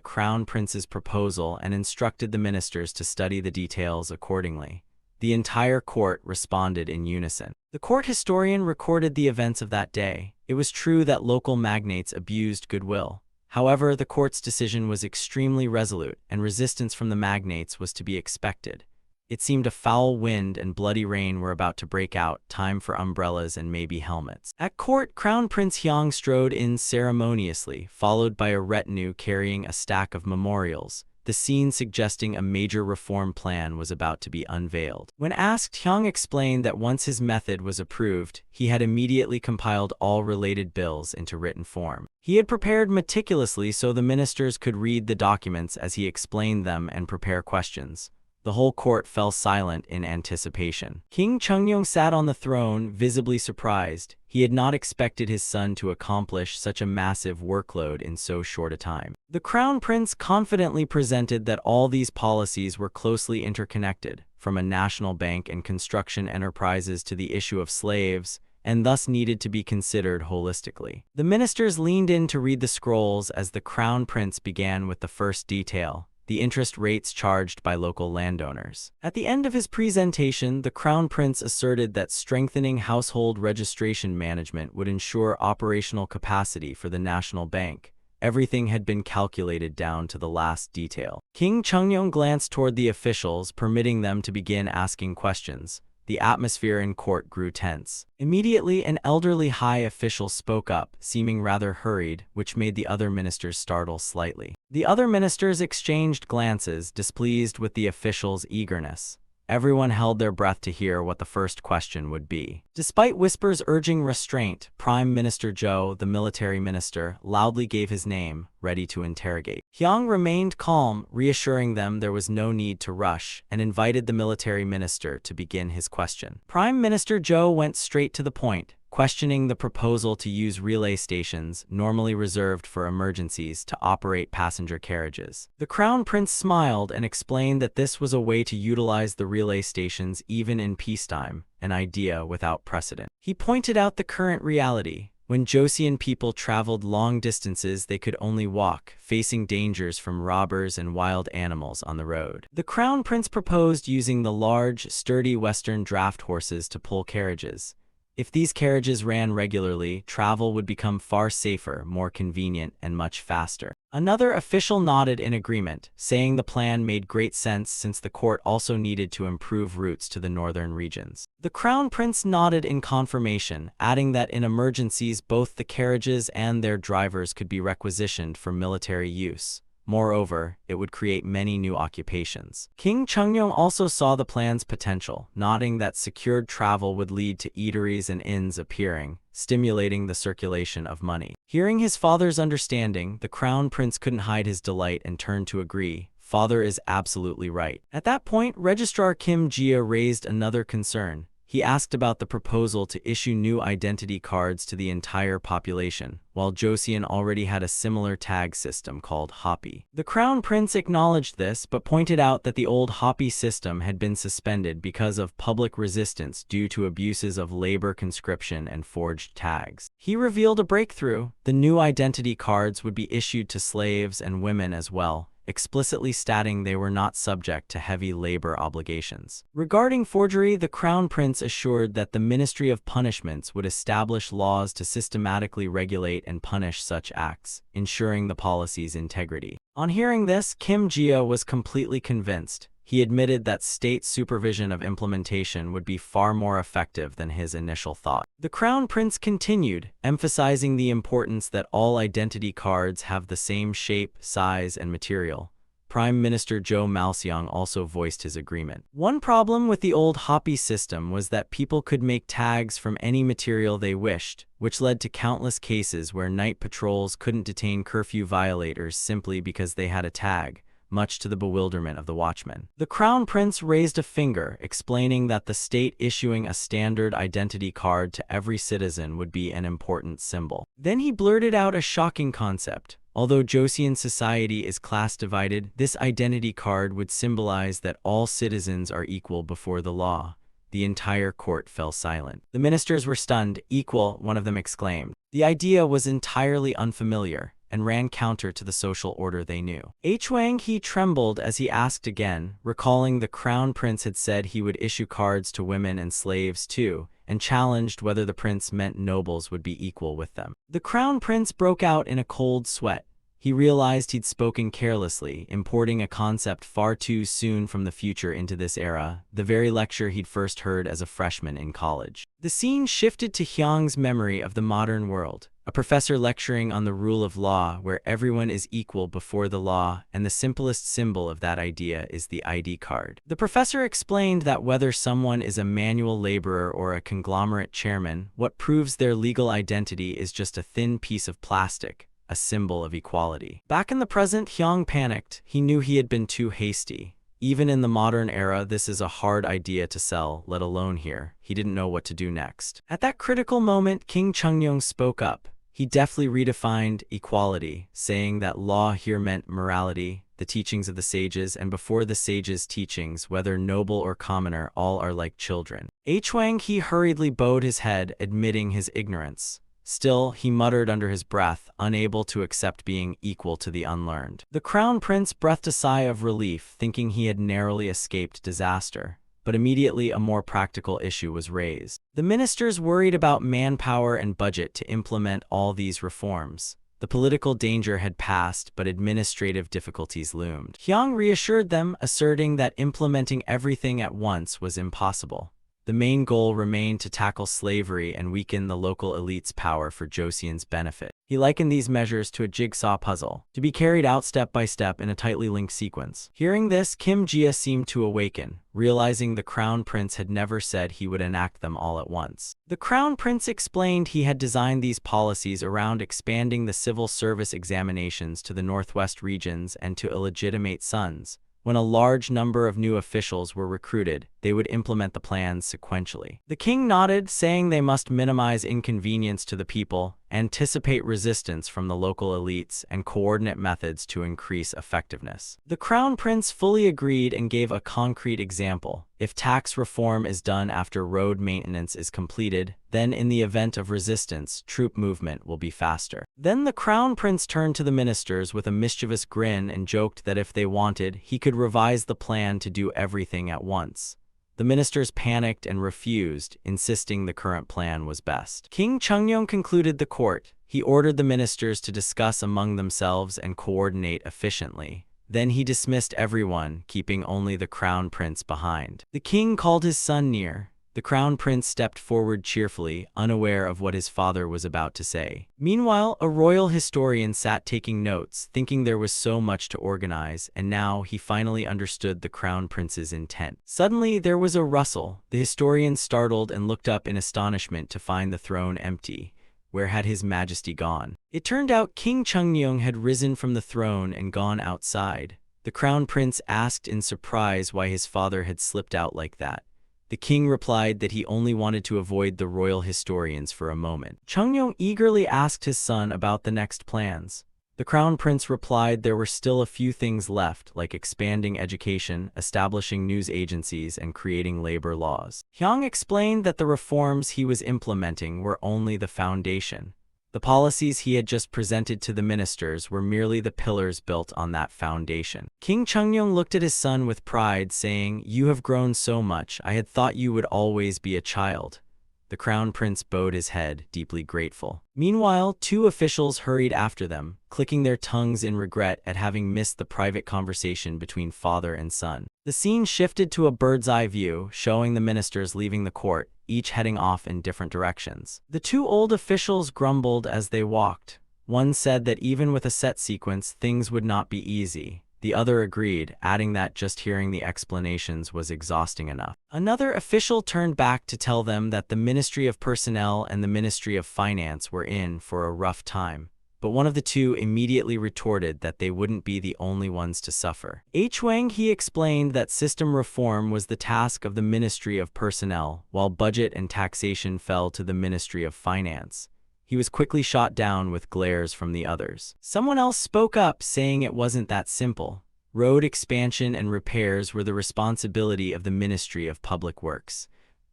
crown prince's proposal and instructed the ministers to study the details accordingly. The entire court responded in unison. The court historian recorded the events of that day. It was true that local magnates abused goodwill. However, the court's decision was extremely resolute, and resistance from the magnates was to be expected. It seemed a foul wind and bloody rain were about to break out, time for umbrellas and maybe helmets. At court, Crown Prince Hyang strode in ceremoniously, followed by a retinue carrying a stack of memorials. the scene suggesting a major reform plan was about to be unveiled. When asked, Hyung explained that once his method was approved, he had immediately compiled all related bills into written form. He had prepared meticulously so the ministers could read the documents as he explained them and prepare questions. The whole court fell silent in anticipation. King Chungyong sat on the throne, visibly surprised. He had not expected his son to accomplish such a massive workload in so short a time. The crown prince confidently presented that all these policies were closely interconnected, from a national bank and construction enterprises to the issue of slaves, and thus needed to be considered holistically. The ministers leaned in to read the scrolls as the crown prince began with the first detail: the interest rates charged by local landowners. At the end of his presentation, the crown prince asserted that strengthening household registration management would ensure operational capacity for the national bank. Everything had been calculated down to the last detail. King Chungyong glanced toward the officials, permitting them to begin asking questions. The atmosphere in court grew tense. Immediately, an elderly high official spoke up, seeming rather hurried, which made the other ministers startle slightly. The other ministers exchanged glances, displeased with the official's eagerness. Everyone held their breath to hear what the first question would be. Despite whispers urging restraint, Prime Minister Jo, the military minister, loudly gave his name, ready to interrogate. Hyung remained calm, reassuring them there was no need to rush, and invited the military minister to begin his question. Prime Minister Jo went straight to the point, questioning the proposal to use relay stations, normally reserved for emergencies, to operate passenger carriages. The crown prince smiled and explained that this was a way to utilize the relay stations even in peacetime, an idea without precedent. He pointed out the current reality. When Joseon people traveled long distances, they could only walk, facing dangers from robbers and wild animals on the road. The crown prince proposed using the large, sturdy Western draft horses to pull carriages. If these carriages ran regularly, travel would become far safer, more convenient, and much faster. Another official nodded in agreement, saying the plan made great sense since the court also needed to improve routes to the northern regions. The crown prince nodded in confirmation, adding that in emergencies both the carriages and their drivers could be requisitioned for military use. Moreover, it would create many new occupations. King Chungyong also saw the plan's potential, noting that secured travel would lead to eateries and inns appearing, stimulating the circulation of money. Hearing his father's understanding, the crown prince couldn't hide his delight and turned to agree. Father is absolutely right. At that point, Registrar Kim Jia raised another concern. He asked about the proposal to issue new identity cards to the entire population, while Joseon already had a similar tag system called Hoppy. The crown prince acknowledged this, but pointed out that the old Hoppy system had been suspended because of public resistance due to abuses of labor conscription and forged tags. He revealed a breakthrough. The new identity cards would be issued to slaves and women as well, explicitly stating they were not subject to heavy labor obligations. Regarding forgery, the crown prince assured that the Ministry of Punishments would establish laws to systematically regulate and punish such acts, ensuring the policy's integrity. On hearing this, Kim Jia was completely convinced. He admitted that state supervision of implementation would be far more effective than his initial thought. The crown prince continued, emphasizing the importance that all identity cards have the same shape, size, and material. Prime Minister Jo Malseong also voiced his agreement. One problem with the old Hoppy system was that people could make tags from any material they wished, which led to countless cases where night patrols couldn't detain curfew violators simply because they had a tag, much to the bewilderment of the watchmen. The crown prince raised a finger, explaining that the state issuing a standard identity card to every citizen would be an important symbol. Then he blurted out a shocking concept. Although Joseon society is class-divided, this identity card would symbolize that all citizens are equal before the law. The entire court fell silent. The ministers were stunned. Equal, one of them exclaimed. The idea was entirely unfamiliar and ran counter to the social order they knew. Wang He trembled as he asked again, recalling the crown prince had said he would issue cards to women and slaves too, and challenged whether the prince meant nobles would be equal with them. The crown prince broke out in a cold sweat. He realized he'd spoken carelessly, importing a concept far too soon from the future into this era, the very lecture he'd first heard as a freshman in college. The scene shifted to Hyung's memory of the modern world, a professor lecturing on the rule of law where everyone is equal before the law, and the simplest symbol of that idea is the ID card. The professor explained that whether someone is a manual laborer or a conglomerate chairman, what proves their legal identity is just a thin piece of plastic, a symbol of equality. Back in the present, Hyung panicked. He knew he had been too hasty. Even in the modern era, this is a hard idea to sell, let alone here. He didn't know what to do next. At that critical moment, King Chungnyeong spoke up. He deftly redefined equality, saying that law here meant morality, the teachings of the sages, and before the sages' teachings, whether noble or commoner, all are like children. Hwang he hurriedly bowed his head, admitting his ignorance. Still, he muttered under his breath, unable to accept being equal to the unlearned. The crown prince breathed a sigh of relief, thinking he had narrowly escaped disaster. But immediately a more practical issue was raised. The ministers worried about manpower and budget to implement all these reforms. The political danger had passed, but administrative difficulties loomed. Hyung reassured them, asserting that implementing everything at once was impossible. The main goal remained to tackle slavery and weaken the local elite's power for Joseon's benefit. He likened these measures to a jigsaw puzzle, to be carried out step by step in a tightly linked sequence. Hearing this, Kim Jia seemed to awaken, realizing the crown prince had never said he would enact them all at once. The crown prince explained he had designed these policies around expanding the civil service examinations to the northwest regions and to illegitimate sons. When a large number of new officials were recruited, they would implement the plans sequentially. The king nodded, saying they must minimize inconvenience to the people, anticipate resistance from the local elites, and coordinate methods to increase effectiveness. The crown prince fully agreed and gave a concrete example. If tax reform is done after road maintenance is completed, then in the event of resistance, troop movement will be faster. Then the crown prince turned to the ministers with a mischievous grin and joked that if they wanted, he could revise the plan to do everything at once. The ministers panicked and refused, insisting the current plan was best. King Chungnyeong concluded the court. He ordered the ministers to discuss among themselves and coordinate efficiently. Then he dismissed everyone, keeping only the crown prince behind. The king called his son near. The crown prince stepped forward cheerfully, unaware of what his father was about to say. Meanwhile, a royal historian sat taking notes, thinking there was so much to organize, and now he finally understood the crown prince's intent. Suddenly, there was a rustle. The historian startled and looked up in astonishment to find the throne empty. Where had His Majesty gone? It turned out King Chungnyeong had risen from the throne and gone outside. The crown prince asked in surprise why his father had slipped out like that. The king replied that he only wanted to avoid the royal historians for a moment. Chungnyeong eagerly asked his son about the next plans. The crown prince replied there were still a few things left, like expanding education, establishing news agencies, and creating labor laws. Hyung explained that the reforms he was implementing were only the foundation. The policies he had just presented to the ministers were merely the pillars built on that foundation. King Chungnyeong looked at his son with pride, saying, "You have grown so much. I had thought you would always be a child." The crown prince bowed his head, deeply grateful. Meanwhile, two officials hurried after them, clicking their tongues in regret at having missed the private conversation between father and son. The scene shifted to a bird's-eye view, showing the ministers leaving the court, each heading off in different directions. The two old officials grumbled as they walked. One said that even with a set sequence, things would not be easy. The other agreed, adding that just hearing the explanations was exhausting enough. Another official turned back to tell them that the Ministry of Personnel and the Ministry of Finance were in for a rough time. But one of the two immediately retorted that they wouldn't be the only ones to suffer. Hwang he explained that system reform was the task of the Ministry of Personnel, while budget and taxation fell to the Ministry of Finance. He was quickly shot down with glares from the others. Someone else spoke up, saying it wasn't that simple. Road expansion and repairs were the responsibility of the Ministry of Public Works.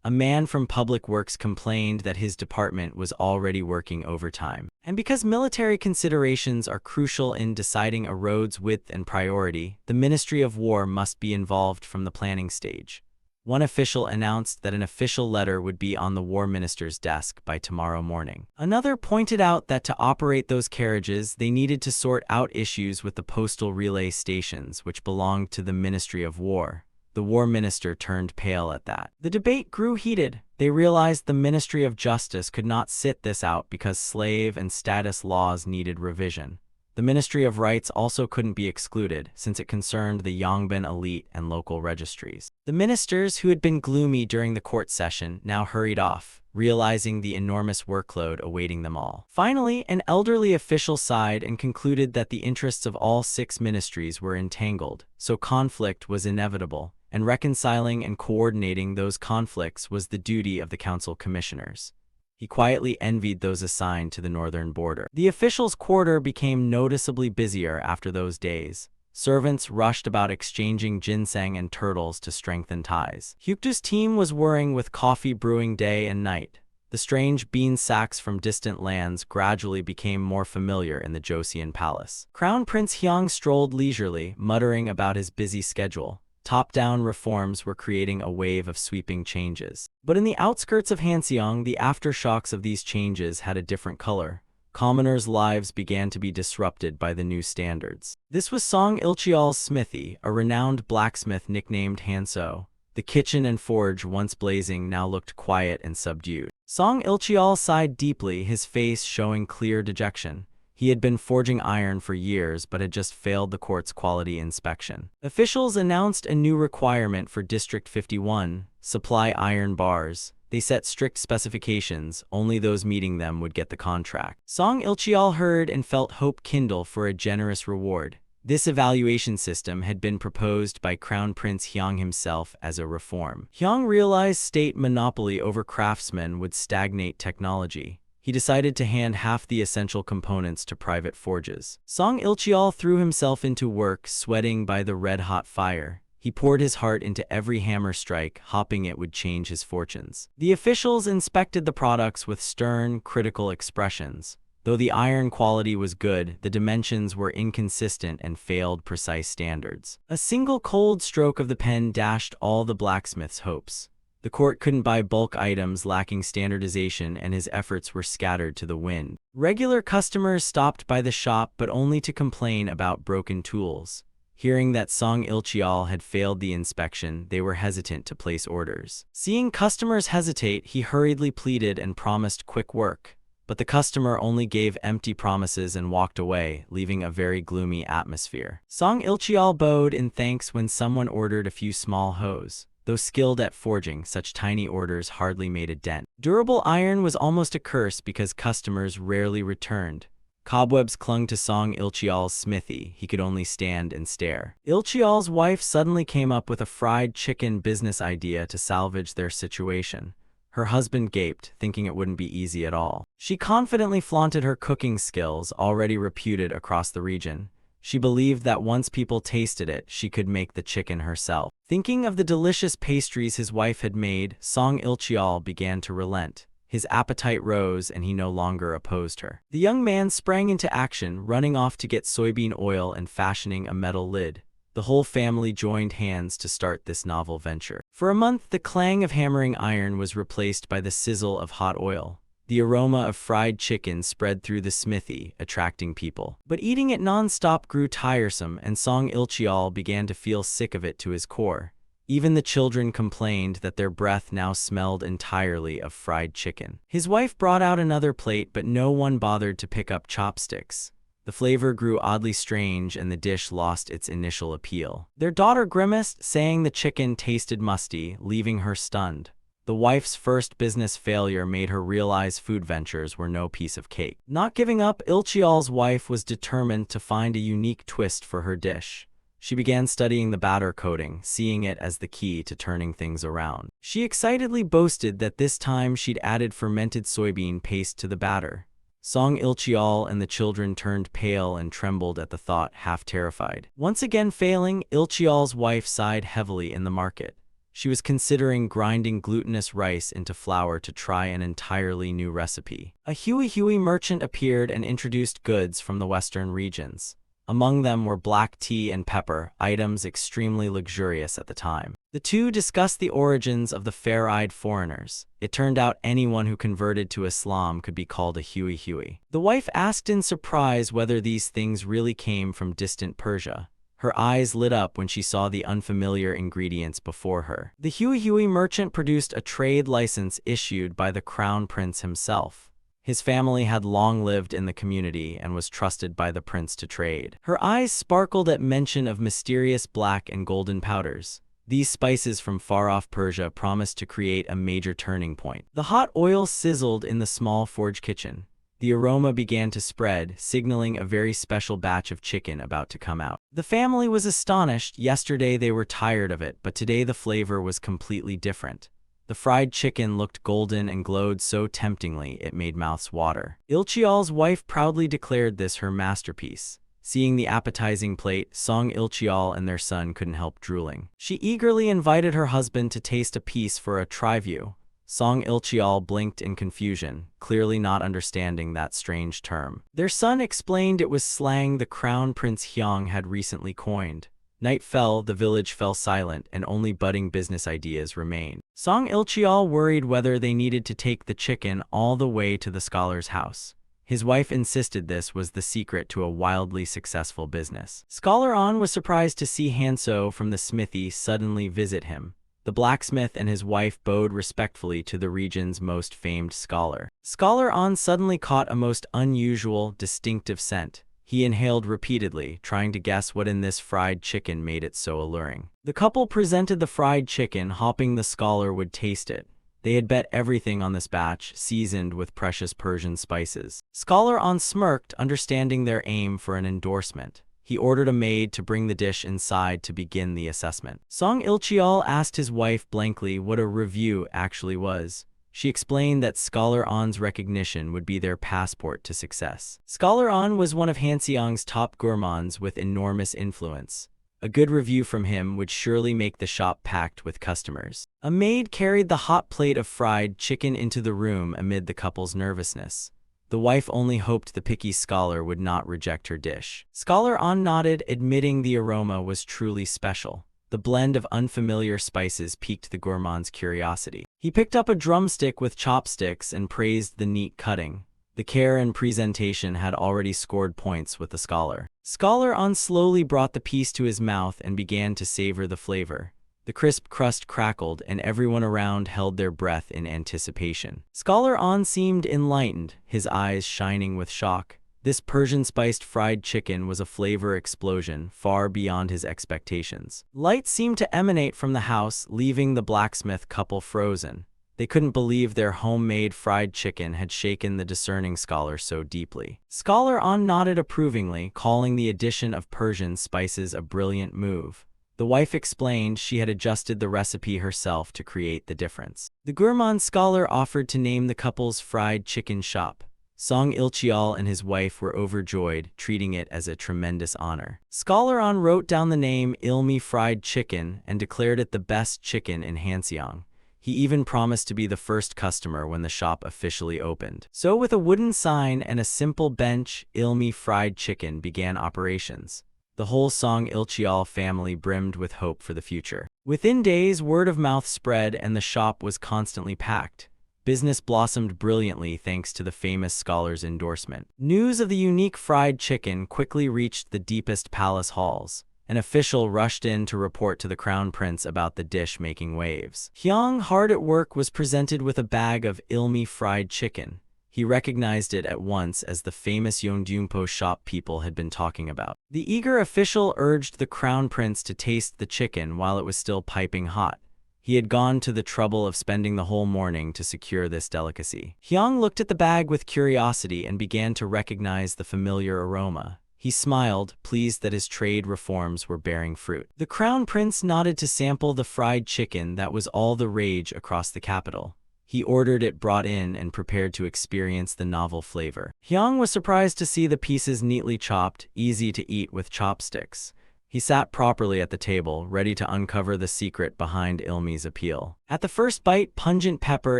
A man from Public Works complained that his department was already working overtime. And because military considerations are crucial in deciding a road's width and priority, the Ministry of War must be involved from the planning stage. One official announced that an official letter would be on the war minister's desk by tomorrow morning. Another pointed out that to operate those carriages, they needed to sort out issues with the postal relay stations, which belonged to the Ministry of War. The war minister turned pale at that. The debate grew heated. They realized the Ministry of Justice could not sit this out because slave and status laws needed revision. The Ministry of Rights also couldn't be excluded, since it concerned the Yongbin elite and local registries. The ministers, who had been gloomy during the court session, now hurried off, realizing the enormous workload awaiting them all. Finally, an elderly official sighed and concluded that the interests of all 6 ministries were entangled, so conflict was inevitable, and reconciling and coordinating those conflicts was the duty of the council commissioners. He quietly envied those assigned to the northern border. The officials' quarter became noticeably busier after those days. Servants rushed about exchanging ginseng and turtles to strengthen ties. Hyukdu's team was whirring with coffee brewing day and night. The strange bean sacks from distant lands gradually became more familiar in the Joseon palace. Crown Prince Hyang strolled leisurely, muttering about his busy schedule. Top-down reforms were creating a wave of sweeping changes. But in the outskirts of Hanseong, the aftershocks of these changes had a different color. Commoners' lives began to be disrupted by the new standards. This was Song Ilcheol's smithy, a renowned blacksmith nicknamed Hanso. The kitchen and forge, once blazing, now looked quiet and subdued. Song Ilcheol sighed deeply, his face showing clear dejection. He had been forging iron for years but had just failed the court's quality inspection. Officials announced a new requirement for District 51, supply iron bars. They set strict specifications, only those meeting them would get the contract. Song Ilcheol heard and felt hope kindle for a generous reward. This evaluation system had been proposed by Crown Prince Hyang himself as a reform. Hyang realized state monopoly over craftsmen would stagnate technology. He decided to hand half the essential components to private forges. Song Ilcheol threw himself into work, sweating by the red-hot fire. He poured his heart into every hammer strike, hoping it would change his fortunes. The officials inspected the products with stern, critical expressions. Though the iron quality was good, the dimensions were inconsistent and failed precise standards. A single cold stroke of the pen dashed all the blacksmith's hopes. The court couldn't buy bulk items lacking standardization, and his efforts were scattered to the wind. Regular customers stopped by the shop, but only to complain about broken tools. Hearing that Song Ilcheol had failed the inspection, they were hesitant to place orders. Seeing customers hesitate, he hurriedly pleaded and promised quick work. But the customer only gave empty promises and walked away, leaving a very gloomy atmosphere. Song Ilcheol bowed in thanks when someone ordered a few small hoes. Though skilled at forging, such tiny orders hardly made a dent. Durable iron was almost a curse because customers rarely returned. Cobwebs clung to Song Ilcheol's smithy. He could only stand and stare. Ilcheol's wife suddenly came up with a fried chicken business idea to salvage their situation. Her husband gaped, thinking it wouldn't be easy at all. She confidently flaunted her cooking skills, already reputed across the region. She believed that once people tasted it, she could make the chicken herself. Thinking of the delicious pastries his wife had made, Song Ilcheol began to relent. His appetite rose, and he no longer opposed her. The young man sprang into action, running off to get soybean oil and fashioning a metal lid. The whole family joined hands to start this novel venture. For a month, the clang of hammering iron was replaced by the sizzle of hot oil. The aroma of fried chicken spread through the smithy, attracting people. But eating it non-stop grew tiresome, and Song Ilcheol began to feel sick of it to his core. Even the children complained that their breath now smelled entirely of fried chicken. His wife brought out another plate, but no one bothered to pick up chopsticks. The flavor grew oddly strange, and the dish lost its initial appeal. Their daughter grimaced, saying the chicken tasted musty, leaving her stunned. The wife's first business failure made her realize food ventures were no piece of cake. Not giving up, Ilcheol's wife was determined to find a unique twist for her dish. She began studying the batter coating, seeing it as the key to turning things around. She excitedly boasted that this time she'd added fermented soybean paste to the batter. Song Ilcheol and the children turned pale and trembled at the thought, half terrified. Once again failing, Ilcheol's wife sighed heavily in the market. She was considering grinding glutinous rice into flour to try an entirely new recipe. A Huey merchant appeared and introduced goods from the western regions. Among them were black tea and pepper, items extremely luxurious at the time. The two discussed the origins of the fair-eyed foreigners. It turned out anyone who converted to Islam could be called a Huey. The wife asked in surprise whether these things really came from distant Persia. Her eyes lit up when she saw the unfamiliar ingredients before her. The Huey merchant produced a trade license issued by the crown prince himself. His family had long lived in the community and was trusted by the prince to trade. Her eyes sparkled at mention of mysterious black and golden powders. These spices from far-off Persia promised to create a major turning point. The hot oil sizzled in the small forge kitchen. The aroma began to spread, signaling a very special batch of chicken about to come out. The family was astonished. Yesterday they were tired of it, but today the flavor was completely different. The fried chicken looked golden and glowed so temptingly it made mouths water. Ilchial's wife proudly declared this her masterpiece. Seeing the appetizing plate, Song Ilchial and their son couldn't help drooling. She eagerly invited her husband to taste a piece for a try view. Song Ilchial blinked in confusion, clearly not understanding that strange term. Their son explained it was slang the crown prince Hyang had recently coined. Night fell, the village fell silent, and only budding business ideas remained. Song Ilchial worried whether they needed to take the chicken all the way to the scholar's house. His wife insisted this was the secret to a wildly successful business. Scholar An was surprised to see Hanso from the smithy suddenly visit him. The blacksmith and his wife bowed respectfully to the region's most famed scholar. Scholar An suddenly caught a most unusual, distinctive scent. He inhaled repeatedly, trying to guess what in this fried chicken made it so alluring. The couple presented the fried chicken, hoping the scholar would taste it. They had bet everything on this batch, seasoned with precious Persian spices. Scholar An smirked, understanding their aim for an endorsement. He ordered a maid to bring the dish inside to begin the assessment. Song Ilchial asked his wife blankly what a review actually was. She explained that Scholar An's recognition would be their passport to success. Scholar An was one of Hanseong's top gourmands with enormous influence. A good review from him would surely make the shop packed with customers. A maid carried the hot plate of fried chicken into the room amid the couple's nervousness. The wife only hoped the picky scholar would not reject her dish. Scholar An nodded, admitting the aroma was truly special. The blend of unfamiliar spices piqued the gourmand's curiosity. He picked up a drumstick with chopsticks and praised the neat cutting. The care and presentation had already scored points with the scholar. Scholar An slowly brought the piece to his mouth and began to savor the flavor. The crisp crust crackled, and everyone around held their breath in anticipation. Scholar An seemed enlightened, his eyes shining with shock. This Persian-spiced fried chicken was a flavor explosion far beyond his expectations. Light seemed to emanate from the house, leaving the blacksmith couple frozen. They couldn't believe their homemade fried chicken had shaken the discerning scholar so deeply. Scholar An nodded approvingly, calling the addition of Persian spices a brilliant move. The wife explained she had adjusted the recipe herself to create the difference. The gourmand scholar offered to name the couple's fried chicken shop. Song Ilchial and his wife were overjoyed, treating it as a tremendous honor. Scholar An wrote down the name Ilmi Fried Chicken and declared it the best chicken in Hanseong. He even promised to be the first customer when the shop officially opened. So with a wooden sign and a simple bench, Ilmi Fried Chicken began operations. The whole Song Ilchial family brimmed with hope for the future. Within days, word of mouth spread and the shop was constantly packed. Business blossomed brilliantly thanks to the famous scholar's endorsement. News of the unique fried chicken quickly reached the deepest palace halls. An official rushed in to report to the crown prince about the dish making waves. Hyang, hard at work, was presented with a bag of Ilmi fried chicken. He recognized it at once as the famous Yeongdeungpo shop people had been talking about. The eager official urged the crown prince to taste the chicken while it was still piping hot. He had gone to the trouble of spending the whole morning to secure this delicacy. Hyang looked at the bag with curiosity and began to recognize the familiar aroma. He smiled, pleased that his trade reforms were bearing fruit. The crown prince nodded to sample the fried chicken that was all the rage across the capital. He ordered it brought in and prepared to experience the novel flavor. Hyang was surprised to see the pieces neatly chopped, easy to eat with chopsticks. He sat properly at the table, ready to uncover the secret behind Ilmi's appeal. At the first bite, pungent pepper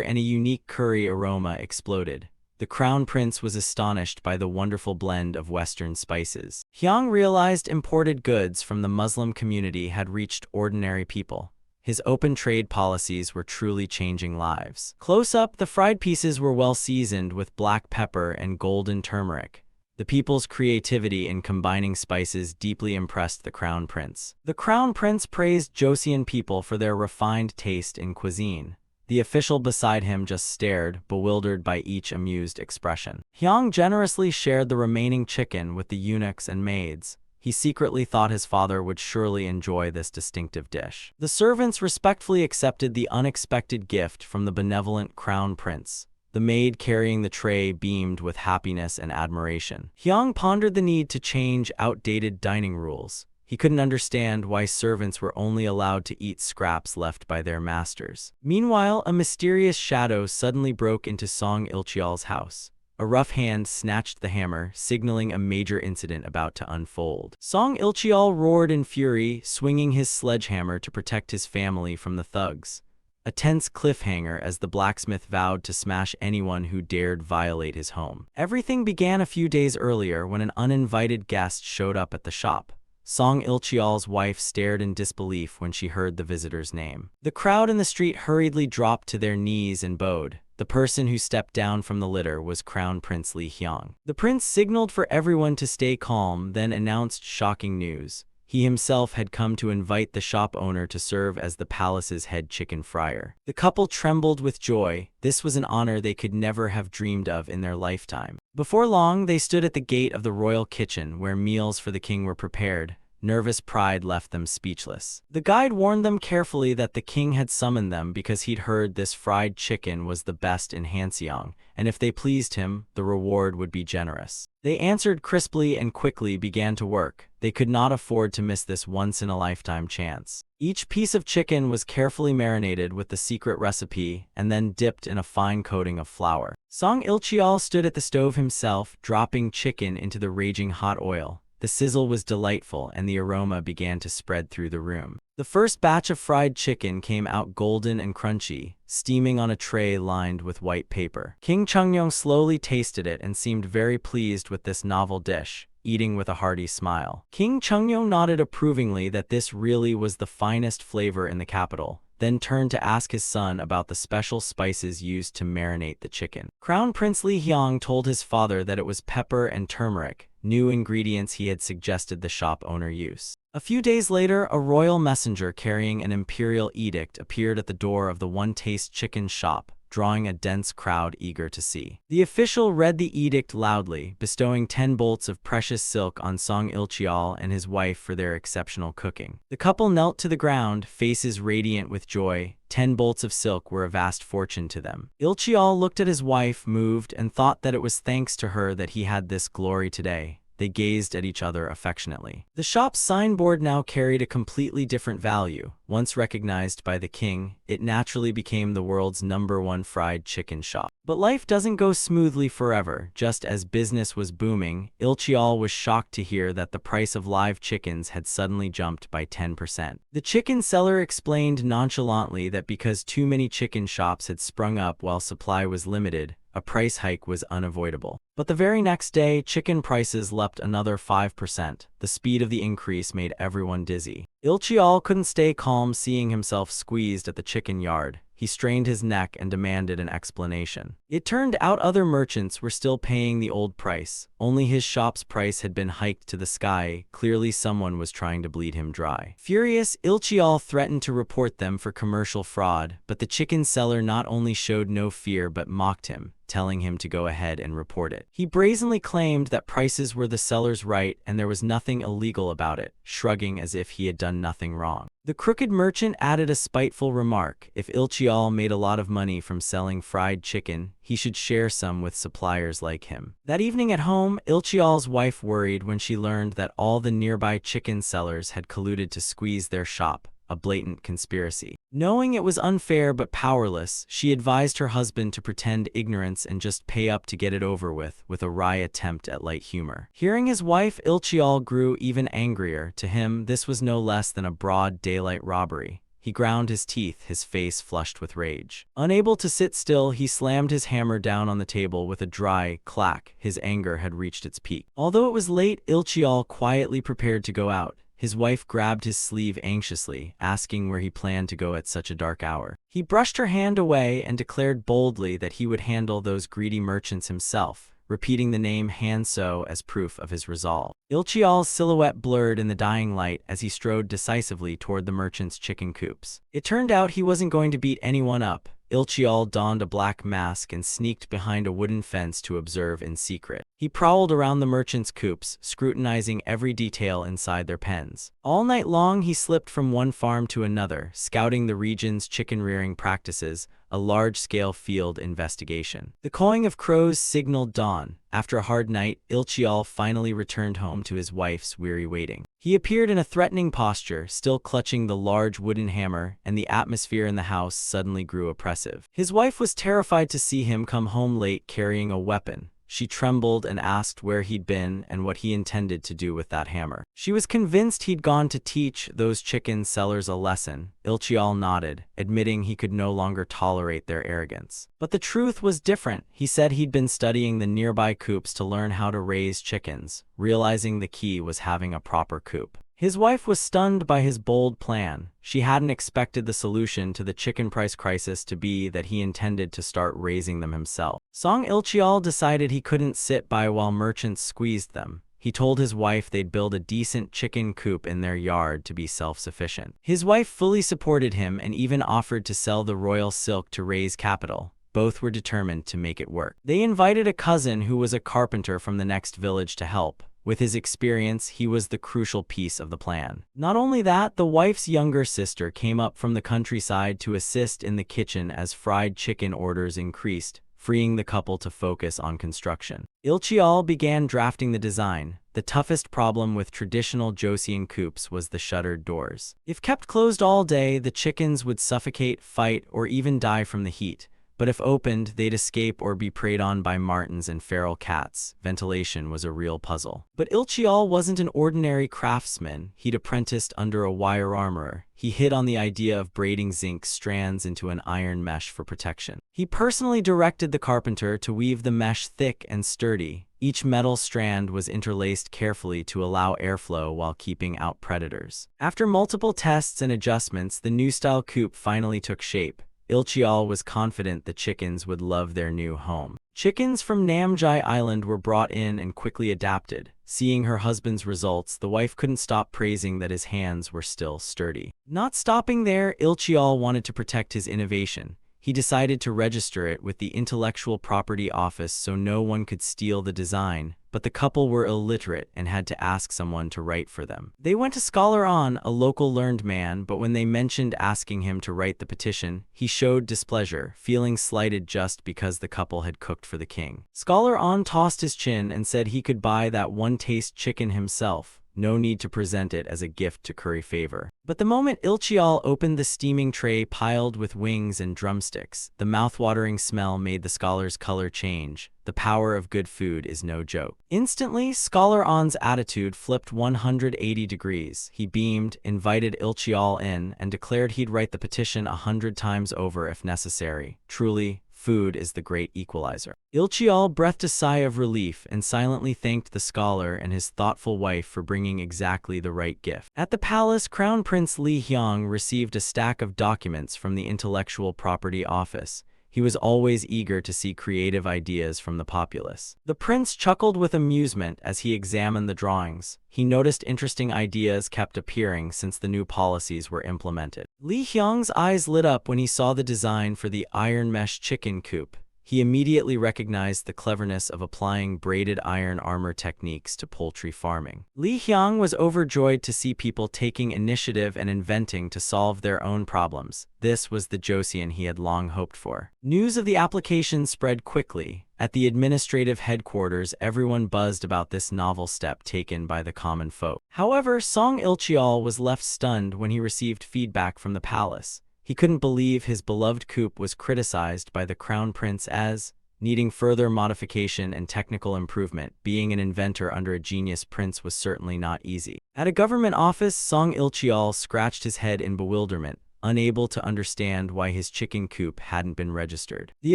and a unique curry aroma exploded. The crown prince was astonished by the wonderful blend of Western spices. Hyang realized imported goods from the Muslim community had reached ordinary people. His open trade policies were truly changing lives. Close up, the fried pieces were well seasoned with black pepper and golden turmeric. The people's creativity in combining spices deeply impressed the crown prince. The crown prince praised Joseon people for their refined taste in cuisine. The official beside him just stared, bewildered by each amused expression. Hyang generously shared the remaining chicken with the eunuchs and maids. He secretly thought his father would surely enjoy this distinctive dish. The servants respectfully accepted the unexpected gift from the benevolent crown prince. The maid carrying the tray beamed with happiness and admiration. Hyang pondered the need to change outdated dining rules. He couldn't understand why servants were only allowed to eat scraps left by their masters. Meanwhile, a mysterious shadow suddenly broke into Song Ilcheol's house. A rough hand snatched the hammer, signaling a major incident about to unfold. Song Ilcheol roared in fury, swinging his sledgehammer to protect his family from the thugs. A tense cliffhanger as the blacksmith vowed to smash anyone who dared violate his home. Everything began a few days earlier when an uninvited guest showed up at the shop. Song Ilcheol's wife stared in disbelief when she heard the visitor's name. The crowd in the street hurriedly dropped to their knees and bowed. The person who stepped down from the litter was Crown Prince Lee Hyang. The prince signaled for everyone to stay calm, then announced shocking news. He himself had come to invite the shop owner to serve as the palace's head chicken fryer. The couple trembled with joy. This was an honor they could never have dreamed of in their lifetime. Before long, they stood at the gate of the royal kitchen where meals for the king were prepared. Nervous pride left them speechless. The guide warned them carefully that the king had summoned them because he'd heard this fried chicken was the best in Hanseong, and if they pleased him, the reward would be generous. They answered crisply and quickly began to work. They could not afford to miss this once-in-a-lifetime chance. Each piece of chicken was carefully marinated with the secret recipe and then dipped in a fine coating of flour. Song Ilcheol stood at the stove himself, dropping chicken into the raging hot oil. The sizzle was delightful and the aroma began to spread through the room. The first batch of fried chicken came out golden and crunchy, steaming on a tray lined with white paper. King Chungyong slowly tasted it and seemed very pleased with this novel dish, eating with a hearty smile. King Chungyong nodded approvingly that this really was the finest flavor in the capital, then turned to ask his son about the special spices used to marinate the chicken. Crown Prince Lee Hyang told his father that it was pepper and turmeric, new ingredients he had suggested the shop owner use. A few days later, a royal messenger carrying an imperial edict appeared at the door of the One Taste Chicken shop, drawing a dense crowd eager to see. The official read the edict loudly, bestowing 10 bolts of precious silk on Song Ilcheol and his wife for their exceptional cooking. The couple knelt to the ground, faces radiant with joy. 10 bolts of silk were a vast fortune to them. Ilcheol looked at his wife, moved, and thought that it was thanks to her that he had this glory today. They gazed at each other affectionately. The shop's signboard now carried a completely different value. Once recognized by the king, it naturally became the world's #1 fried chicken shop. But life doesn't go smoothly forever. Just as business was booming, Ilcheol was shocked to hear that the price of live chickens had suddenly jumped by 10%. The chicken seller explained nonchalantly that because too many chicken shops had sprung up while supply was limited, a price hike was unavoidable. But the very next day, chicken prices leapt another 5%. The speed of the increase made everyone dizzy. Ilcheol couldn't stay calm seeing himself squeezed at the chicken yard. He strained his neck and demanded an explanation. It turned out other merchants were still paying the old price. Only his shop's price had been hiked to the sky. Clearly someone was trying to bleed him dry. Furious, Ilcheol threatened to report them for commercial fraud, but the chicken seller not only showed no fear but mocked him, telling him to go ahead and report it. He brazenly claimed that prices were the seller's right and there was nothing illegal about it, shrugging as if he had done nothing wrong. The crooked merchant added a spiteful remark. If Ilcheol made a lot of money from selling fried chicken, he should share some with suppliers like him. That evening at home, Ilcheol's wife worried when she learned that all the nearby chicken sellers had colluded to squeeze their shop, a blatant conspiracy. Knowing it was unfair but powerless, she advised her husband to pretend ignorance and just pay up to get it over with a wry attempt at light humor. Hearing his wife, Ilcheol grew even angrier. To him, this was no less than a broad daylight robbery. He ground his teeth, his face flushed with rage. Unable to sit still, he slammed his hammer down on the table with a dry clack. His anger had reached its peak. Although it was late, Ilchial quietly prepared to go out. His wife grabbed his sleeve anxiously, asking where he planned to go at such a dark hour. He brushed her hand away and declared boldly that he would handle those greedy merchants himself, repeating the name Hanso as proof of his resolve. Ilchial's silhouette blurred in the dying light as he strode decisively toward the merchants' chicken coops. It turned out he wasn't going to beat anyone up. Ilchial donned a black mask and sneaked behind a wooden fence to observe in secret. He prowled around the merchants' coops, scrutinizing every detail inside their pens. All night long he slipped from one farm to another, scouting the region's chicken-rearing practices, a large-scale field investigation. The cawing of crows signaled dawn. After a hard night, Ilchial finally returned home to his wife's weary waiting. He appeared in a threatening posture, still clutching the large wooden hammer, and the atmosphere in the house suddenly grew oppressive. His wife was terrified to see him come home late carrying a weapon. She trembled and asked where he'd been and what he intended to do with that hammer. She was convinced he'd gone to teach those chicken sellers a lesson. Ilchial nodded, admitting he could no longer tolerate their arrogance. But the truth was different. He said he'd been studying the nearby coops to learn how to raise chickens, realizing the key was having a proper coop. His wife was stunned by his bold plan. She hadn't expected the solution to the chicken price crisis to be that he intended to start raising them himself. Song Ilchial decided he couldn't sit by while merchants squeezed them. He told his wife they'd build a decent chicken coop in their yard to be self-sufficient. His wife fully supported him and even offered to sell the royal silk to raise capital. Both were determined to make it work. They invited a cousin who was a carpenter from the next village to help. With his experience, he was the crucial piece of the plan. Not only that, the wife's younger sister came up from the countryside to assist in the kitchen as fried chicken orders increased, freeing the couple to focus on construction. Ilchial began drafting the design. The toughest problem with traditional Joseon coops was the shuttered doors. If kept closed all day, the chickens would suffocate, fight, or even die from the heat. But if opened, they'd escape or be preyed on by martens and feral cats. Ventilation was a real puzzle. But Ilchial wasn't an ordinary craftsman. He'd apprenticed under a wire armorer. He hit on the idea of braiding zinc strands into an iron mesh for protection. He personally directed the carpenter to weave the mesh thick and sturdy. Each metal strand was interlaced carefully to allow airflow while keeping out predators. After multiple tests and adjustments, the new style coop finally took shape. Ilchial was confident the chickens would love their new home. Chickens from Namjai Island were brought in and quickly adapted. Seeing her husband's results, the wife couldn't stop praising that his hands were still sturdy. Not stopping there, Ilchial wanted to protect his innovation. He decided to register it with the Intellectual Property Office so no one could steal the design, but the couple were illiterate and had to ask someone to write for them. They went to Scholar On, a local learned man, but when they mentioned asking him to write the petition, he showed displeasure, feeling slighted just because the couple had cooked for the king. Scholar On tossed his chin and said he could buy that one-taste chicken himself. No need to present it as a gift to curry favor. But the moment Ilchial opened the steaming tray piled with wings and drumsticks, the mouth-watering smell made the scholar's color change. The power of good food is no joke. Instantly, Scholar On's attitude flipped 180 degrees. He beamed, invited Ilchial in, and declared he'd write the petition 100 times over if necessary. Truly, food is the great equalizer. Ilchial breathed a sigh of relief and silently thanked the scholar and his thoughtful wife for bringing exactly the right gift. At the palace, Crown Prince Li Hyong received a stack of documents from the Intellectual Property Office. He was always eager to see creative ideas from the populace. The prince chuckled with amusement as he examined the drawings. He noticed interesting ideas kept appearing since the new policies were implemented. Li Hyong's eyes lit up when he saw the design for the iron mesh chicken coop. He immediately recognized the cleverness of applying braided iron armor techniques to poultry farming. Li Hyong was overjoyed to see people taking initiative and inventing to solve their own problems. This was the Joseon he had long hoped for. News of the application spread quickly. At the administrative headquarters, everyone buzzed about this novel step taken by the common folk. However, Song Ilchial was left stunned when he received feedback from the palace. He couldn't believe his beloved coop was criticized by the crown prince as needing further modification and technical improvement. Being an inventor under a genius prince was certainly not easy. At a government office, Song Ilchial scratched his head in bewilderment. unable to understand why his chicken coop hadn't been registered. The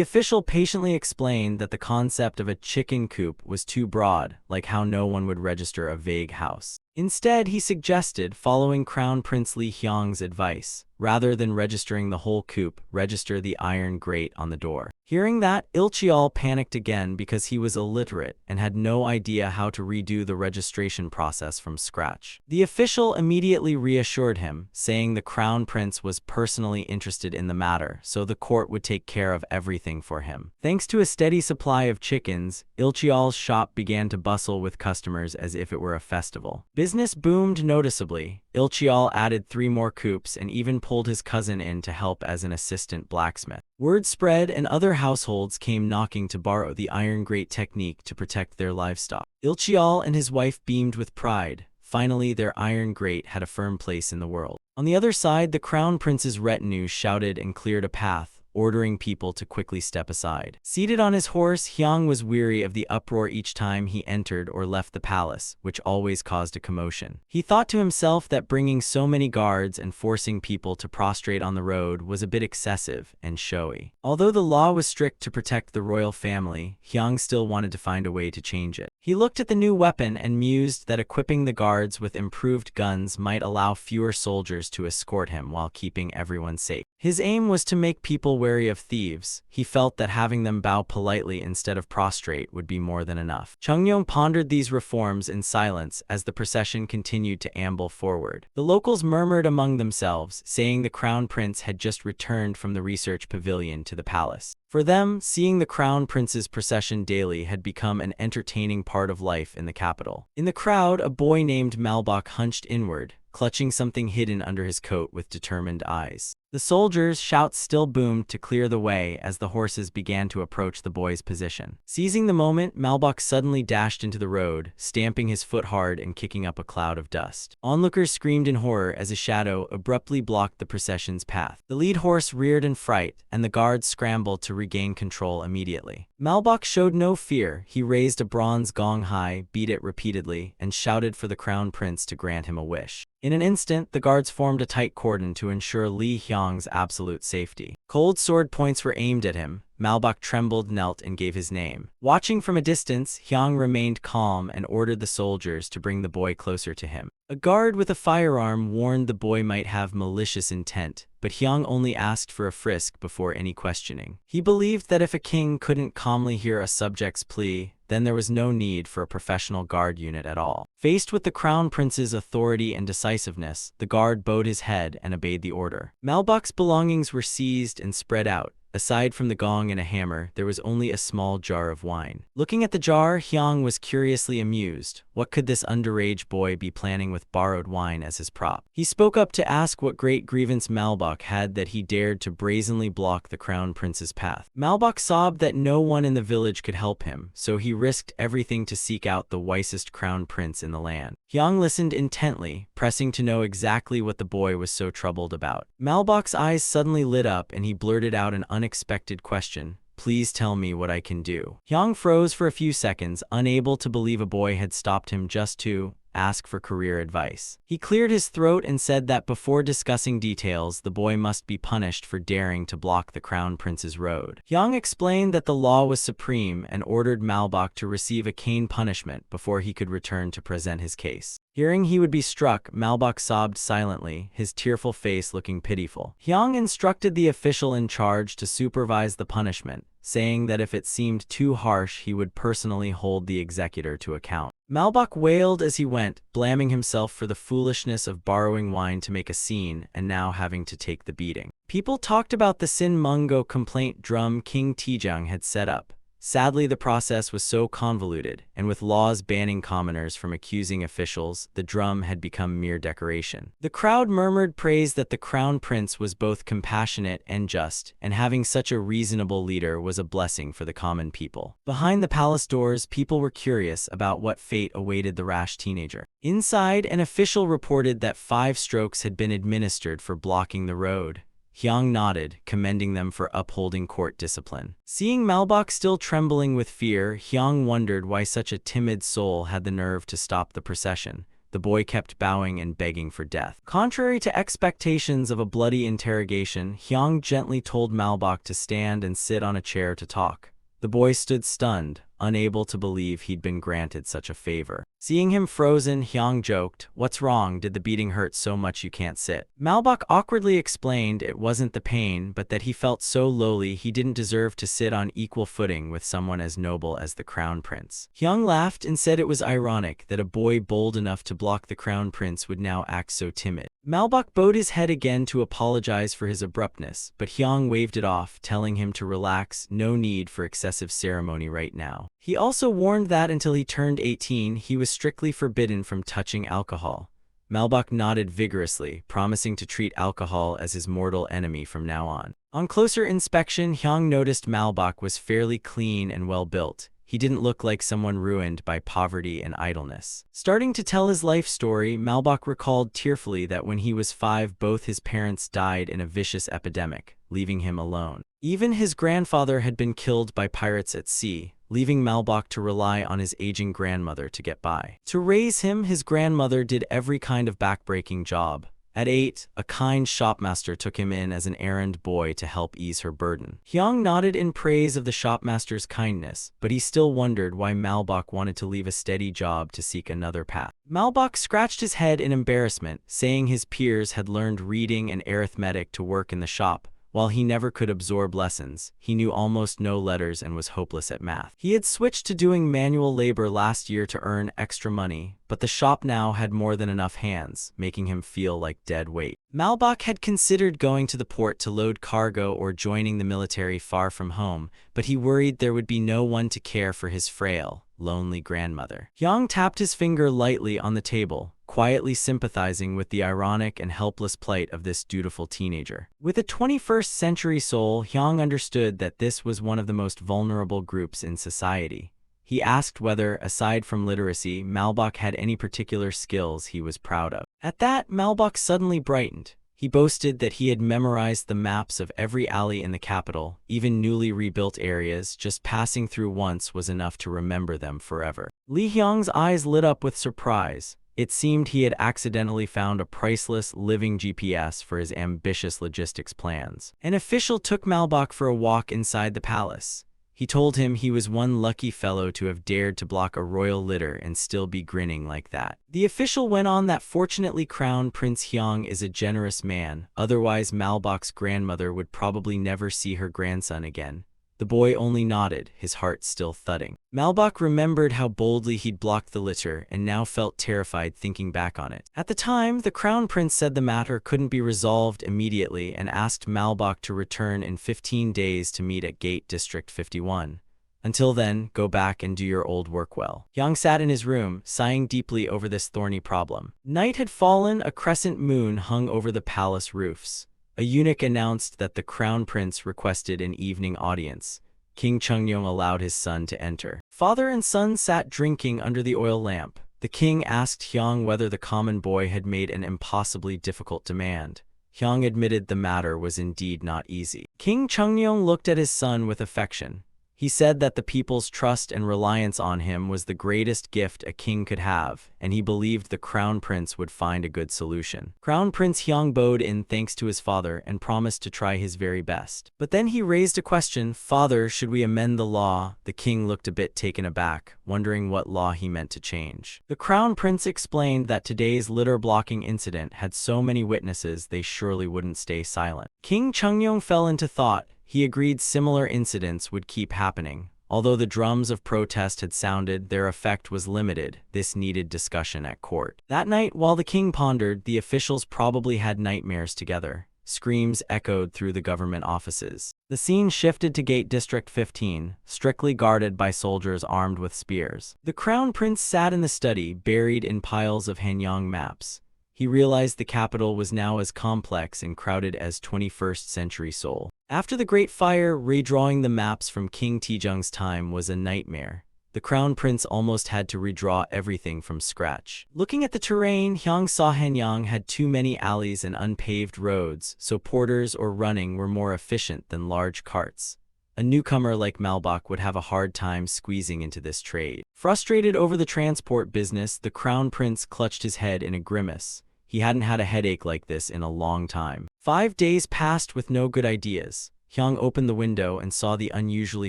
official patiently explained that the concept of a chicken coop was too broad, like how no one would register a vague house. Instead, he suggested following Crown Prince Lee Hyong's advice. Rather than registering the whole coop, register the iron grate on the door. Hearing that, Il-cheol panicked again because he was illiterate and had no idea how to redo the registration process from scratch. The official immediately reassured him, saying the Crown Prince was personally interested in the matter, so the court would take care of everything for him. Thanks to a steady supply of chickens, Il-cheol's shop began to bustle with customers as if it were a festival. Business boomed noticeably. Il-cheol added 3 more coops and even pulled his cousin in to help as an assistant blacksmith. Word spread and other households came knocking to borrow the iron grate technique to protect their livestock. Il-cheol and his wife beamed with pride. Finally, their iron grate had a firm place in the world. On the other side, the Crown Prince's retinue shouted and cleared a path, ordering people to quickly step aside. Seated on his horse, Hyang was weary of the uproar each time he entered or left the palace, which always caused a commotion. He thought to himself that bringing so many guards and forcing people to prostrate on the road was a bit excessive and showy. Although the law was strict to protect the royal family, Hyang still wanted to find a way to change it. He looked at the new weapon and mused that equipping the guards with improved guns might allow fewer soldiers to escort him while keeping everyone safe. His aim was to make people wary of thieves. He felt that having them bow politely instead of prostrate would be more than enough. Chungyong pondered these reforms in silence as the procession continued to amble forward. The locals murmured among themselves, saying the Crown Prince had just returned from the research pavilion to the palace. For them, seeing the Crown Prince's procession daily had become an entertaining part of life in the capital. In the crowd, a boy named Malbok hunched inward, clutching something hidden under his coat with determined eyes. The soldiers' shouts still boomed to clear the way as the horses began to approach the boy's position. Seizing the moment, Malbok suddenly dashed into the road, stamping his foot hard and kicking up a cloud of dust. Onlookers screamed in horror as a shadow abruptly blocked the procession's path. The lead horse reared in fright, and the guards scrambled to regain control immediately. Malbok showed no fear. He raised a bronze gong high, beat it repeatedly, and shouted for the Crown Prince to grant him a wish. In an instant, the guards formed a tight cordon to ensure Lee Hyang's absolute safety. Cold sword points were aimed at him. Malbok trembled, knelt, and gave his name. Watching from a distance, Hyang remained calm and ordered the soldiers to bring the boy closer to him. A guard with a firearm warned the boy might have malicious intent, but Hyang only asked for a frisk before any questioning. He believed that if a king couldn't calmly hear a subject's plea, then there was no need for a professional guard unit at all. Faced with the Crown Prince's authority and decisiveness, the guard bowed his head and obeyed the order. Malbok's belongings were seized and spread out. Aside from the gong and a hammer, there was only a small jar of wine. Looking at the jar, Hyang was curiously amused. What could this underage boy be planning with borrowed wine as his prop? He spoke up to ask what great grievance Malbok had that he dared to brazenly block the Crown Prince's path. Malbok sobbed that no one in the village could help him, so he risked everything to seek out the wisest Crown Prince in the land. Hyang listened intently, pressing to know exactly what the boy was so troubled about. Malbok's eyes suddenly lit up and he blurted out an unexpected question. Please tell me what I can do. Hyang froze for a few seconds, unable to believe a boy had stopped him just to ask for career advice. He cleared his throat and said that before discussing details, the boy must be punished for daring to block the Crown Prince's road. Hyang explained that the law was supreme and ordered Malbok to receive a cane punishment before he could return to present his case. Hearing he would be struck, Malbok sobbed silently, his tearful face looking pitiful. Hyang instructed the official in charge to supervise the punishment, saying that if it seemed too harsh, he would personally hold the executor to account. Malbok wailed as he went, blaming himself for the foolishness of borrowing wine to make a scene and now having to take the beating. People talked about the Sin Mungo complaint drum King Tijang had set up. Sadly, the process was so convoluted, and with laws banning commoners from accusing officials, the drum had become mere decoration. The crowd murmured praise that the Crown Prince was both compassionate and just, and having such a reasonable leader was a blessing for the common people. Behind the palace doors, people were curious about what fate awaited the rash teenager. Inside, an official reported that 5 strokes had been administered for blocking the road. Hyang nodded, commending them for upholding court discipline. Seeing Malbok still trembling with fear, Hyang wondered why such a timid soul had the nerve to stop the procession. The boy kept bowing and begging for death. Contrary to expectations of a bloody interrogation, Hyang gently told Malbok to stand and sit on a chair to talk. The boy stood stunned, unable to believe he'd been granted such a favor. Seeing him frozen, Hyang joked, "What's wrong? Did the beating hurt so much you can't sit?" Malbok awkwardly explained it wasn't the pain, but that he felt so lowly he didn't deserve to sit on equal footing with someone as noble as the crown prince. Hyang laughed and said it was ironic that a boy bold enough to block the crown prince would now act so timid. Malbok bowed his head again to apologize for his abruptness, but Hyang waved it off, telling him to relax, no need for excessive ceremony right now. He also warned that until he turned 18, he was strictly forbidden from touching alcohol. Malbok nodded vigorously, promising to treat alcohol as his mortal enemy from now on. On closer inspection, Hyang noticed Malbok was fairly clean and well-built. He didn't look like someone ruined by poverty and idleness. Starting to tell his life story, Malbok recalled tearfully that when he was 5, both his parents died in a vicious epidemic, leaving him alone. Even his grandfather had been killed by pirates at sea, leaving Malbok to rely on his aging grandmother to get by. To raise him, his grandmother did every kind of backbreaking job. At 8, a kind shopmaster took him in as an errand boy to help ease her burden. Hyang nodded in praise of the shopmaster's kindness, but he still wondered why Malbok wanted to leave a steady job to seek another path. Malbok scratched his head in embarrassment, saying his peers had learned reading and arithmetic to work in the shop. While he never could absorb lessons, he knew almost no letters and was hopeless at math. He had switched to doing manual labor last year to earn extra money, but the shop now had more than enough hands, making him feel like dead weight. Malbok had considered going to the port to load cargo or joining the military far from home, but he worried there would be no one to care for his frail, lonely grandmother. Hyang tapped his finger lightly on the table, quietly sympathizing with the ironic and helpless plight of this dutiful teenager. With a 21st century soul, Hyang understood that this was one of the most vulnerable groups in society. He asked whether, aside from literacy, Malbok had any particular skills he was proud of. At that, Malbok suddenly brightened. He boasted that he had memorized the maps of every alley in the capital, even newly rebuilt areas. Just passing through once was enough to remember them forever. Lee Hyang's eyes lit up with surprise. It seemed he had accidentally found a priceless, living GPS for his ambitious logistics plans. An official took Malbok for a walk inside the palace. He told him he was one lucky fellow to have dared to block a royal litter and still be grinning like that. The official went on that fortunately Crown Prince Hyang is a generous man, otherwise Malbok's grandmother would probably never see her grandson again. The boy only nodded, his heart still thudding. Malbok remembered how boldly he'd blocked the litter and now felt terrified thinking back on it. At the time, the Crown Prince said the matter couldn't be resolved immediately and asked Malbok to return in 15 days to meet at Gate District 51. Until then, go back and do your old work well. Hyang sat in his room, sighing deeply over this thorny problem. Night had fallen, a crescent moon hung over the palace roofs. A eunuch announced that the crown prince requested an evening audience. King Chungyong allowed his son to enter. Father and son sat drinking under the oil lamp. The king asked Hyang whether the common boy had made an impossibly difficult demand. Hyang admitted the matter was indeed not easy. King Chungyong looked at his son with affection. He said that the people's trust and reliance on him was the greatest gift a king could have, and he believed the crown prince would find a good solution. Crown Prince Hyang bowed in thanks to his father and promised to try his very best. But then he raised a question. "Father, should we amend the law?" The king looked a bit taken aback, wondering what law he meant to change. The crown prince explained that today's litter-blocking incident had so many witnesses they surely wouldn't stay silent. King Chungyong fell into thought. He agreed similar incidents would keep happening. Although the drums of protest had sounded, their effect was limited. This needed discussion at court. That night, while the king pondered, the officials probably had nightmares together. Screams echoed through the government offices. The scene shifted to Gate District 15, strictly guarded by soldiers armed with spears. The crown prince sat in the study, buried in piles of Hanyang maps. He realized the capital was now as complex and crowded as 21st century Seoul. After the Great Fire, redrawing the maps from King Taejong's time was a nightmare. The crown prince almost had to redraw everything from scratch. Looking at the terrain, Hyang saw Hanyang had too many alleys and unpaved roads, so porters or running were more efficient than large carts. A newcomer like Malbach would have a hard time squeezing into this trade. Frustrated over the transport business, the crown prince clutched his head in a grimace. He hadn't had a headache like this in a long time. 5 days passed with no good ideas. Hyung opened the window and saw the unusually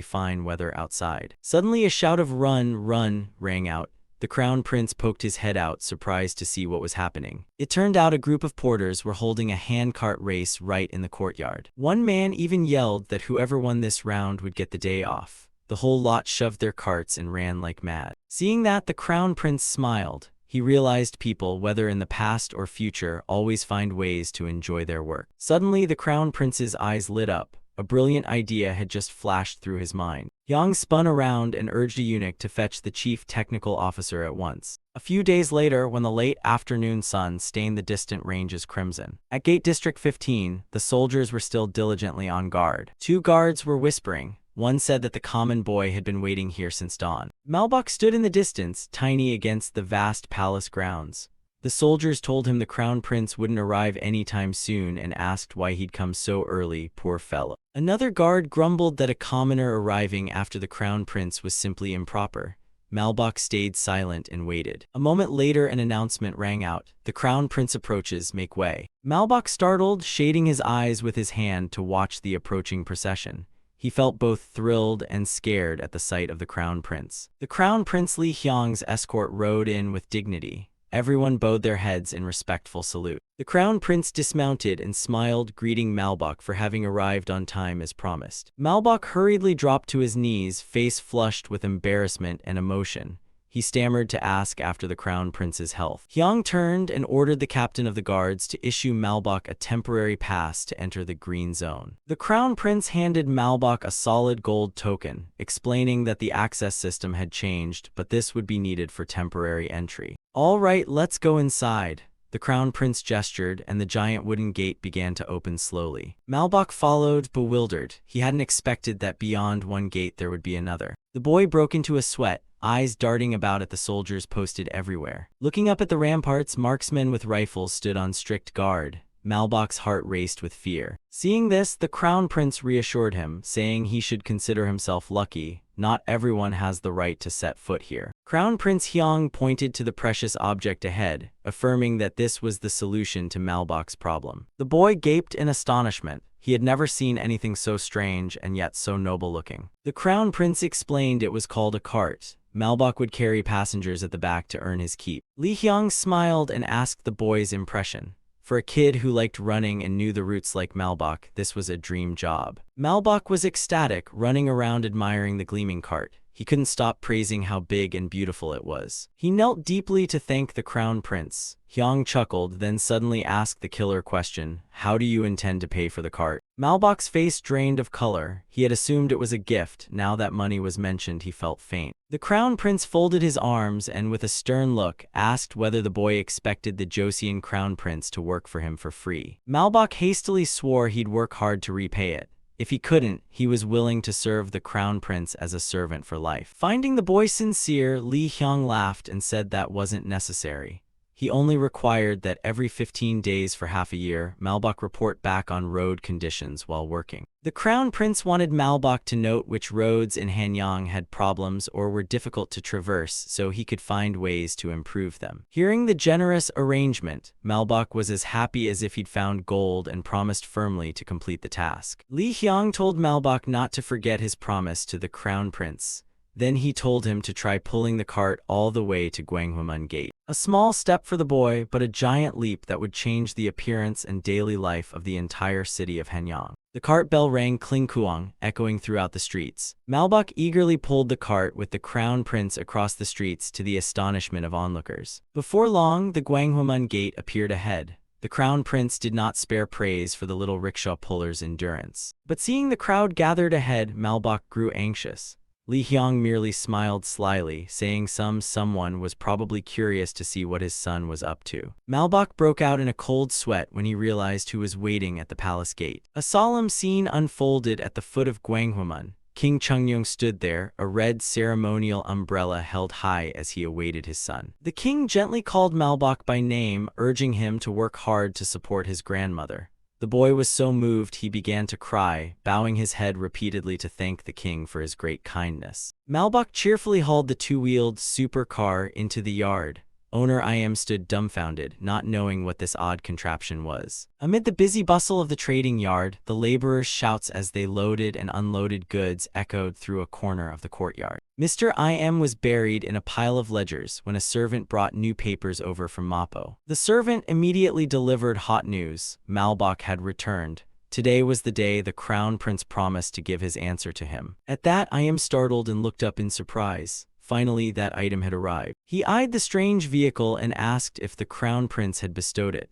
fine weather outside. Suddenly a shout of "Run, run!" rang out. The crown prince poked his head out, surprised to see what was happening. It turned out a group of porters were holding a handcart race right in the courtyard. One man even yelled that whoever won this round would get the day off. The whole lot shoved their carts and ran like mad. Seeing that, the crown prince smiled. He realized people, whether in the past or future, always find ways to enjoy their work. Suddenly, the crown prince's eyes lit up. A brilliant idea had just flashed through his mind. Hyung spun around and urged a eunuch to fetch the chief technical officer at once. A few days later, when the late afternoon sun stained the distant ranges crimson, at Gate District 15, the soldiers were still diligently on guard. 2 guards were whispering. One said that the common boy had been waiting here since dawn. Malbach stood in the distance, tiny against the vast palace grounds. The soldiers told him the crown prince wouldn't arrive anytime soon and asked why he'd come so early, poor fellow. Another guard grumbled that a commoner arriving after the crown prince was simply improper. Malbach stayed silent and waited. A moment later, an announcement rang out. "The crown prince approaches, make way." Malbach startled, shading his eyes with his hand to watch the approaching procession. He felt both thrilled and scared at the sight of the crown prince. The crown prince Lee Hyung's escort rode in with dignity. Everyone bowed their heads in respectful salute. The crown prince dismounted and smiled, greeting Malbach for having arrived on time as promised. Malbach hurriedly dropped to his knees, face flushed with embarrassment and emotion. He stammered to ask after the crown prince's health. Hyung turned and ordered the captain of the guards to issue Malbach a temporary pass to enter the green zone. The crown prince handed Malbach a solid gold token, explaining that the access system had changed, but this would be needed for temporary entry. "All right, let's go inside." The crown prince gestured, and the giant wooden gate began to open slowly. Malbach followed, bewildered. He hadn't expected that beyond one gate there would be another. The boy broke into a sweat, eyes darting about at the soldiers posted everywhere. Looking up at the ramparts, marksmen with rifles stood on strict guard. Malbach's heart raced with fear. Seeing this, the crown prince reassured him, saying he should consider himself lucky. Not everyone has the right to set foot here. Crown Prince Hyung pointed to the precious object ahead, affirming that this was the solution to Malbach's problem. The boy gaped in astonishment. He had never seen anything so strange and yet so noble-looking. The crown prince explained it was called a cart. Malbach would carry passengers at the back to earn his keep. Lee Hyung smiled and asked the boy's impression. For a kid who liked running and knew the routes like Malbach, this was a dream job. Malbach was ecstatic, running around admiring the gleaming cart. He couldn't stop praising how big and beautiful it was. He knelt deeply to thank the crown prince. Hyung chuckled, then suddenly asked the killer question, "How do you intend to pay for the cart?" Malbach's face drained of color. He had assumed it was a gift. Now that money was mentioned, he felt faint. The crown prince folded his arms and, with a stern look, asked whether the boy expected the Joseon crown prince to work for him for free. Malbach hastily swore he'd work hard to repay it. If he couldn't, he was willing to serve the crown prince as a servant for life. Finding the boy sincere, Lee Hyung laughed and said that wasn't necessary. He only required that every 15 days for half a year, Malbach report back on road conditions while working. The crown prince wanted Malbach to note which roads in Hanyang had problems or were difficult to traverse so he could find ways to improve them. Hearing the generous arrangement, Malbach was as happy as if he'd found gold and promised firmly to complete the task. Lee Hyung told Malbach not to forget his promise to the crown prince. Then he told him to try pulling the cart all the way to Gwanghwamun Gate. A small step for the boy, but a giant leap that would change the appearance and daily life of the entire city of Hanyang. The cart bell rang klingkuang, echoing throughout the streets. Malbach eagerly pulled the cart with the crown prince across the streets to the astonishment of onlookers. Before long, the Gwanghwamun Gate appeared ahead. The crown prince did not spare praise for the little rickshaw puller's endurance. But seeing the crowd gathered ahead, Malbach grew anxious. Lee Hyung merely smiled slyly, saying someone was probably curious to see what his son was up to. Malbach broke out in a cold sweat when he realized who was waiting at the palace gate. A solemn scene unfolded at the foot of Gwanghwamun. King Chungyung stood there, a red ceremonial umbrella held high as he awaited his son. The king gently called Malbach by name, urging him to work hard to support his grandmother. The boy was so moved he began to cry, bowing his head repeatedly to thank the king for his great kindness. Malbach cheerfully hauled the two-wheeled supercar into the yard. Owner Im stood dumbfounded, not knowing what this odd contraption was. Amid the busy bustle of the trading yard, the laborers' shouts as they loaded and unloaded goods echoed through a corner of the courtyard. Mr. Im was buried in a pile of ledgers when a servant brought new papers over from Mappo. The servant immediately delivered hot news. Malbach had returned. Today was the day the crown prince promised to give his answer to him. At that, Im startled and looked up in surprise. Finally, that item had arrived. He eyed the strange vehicle and asked if the crown prince had bestowed it.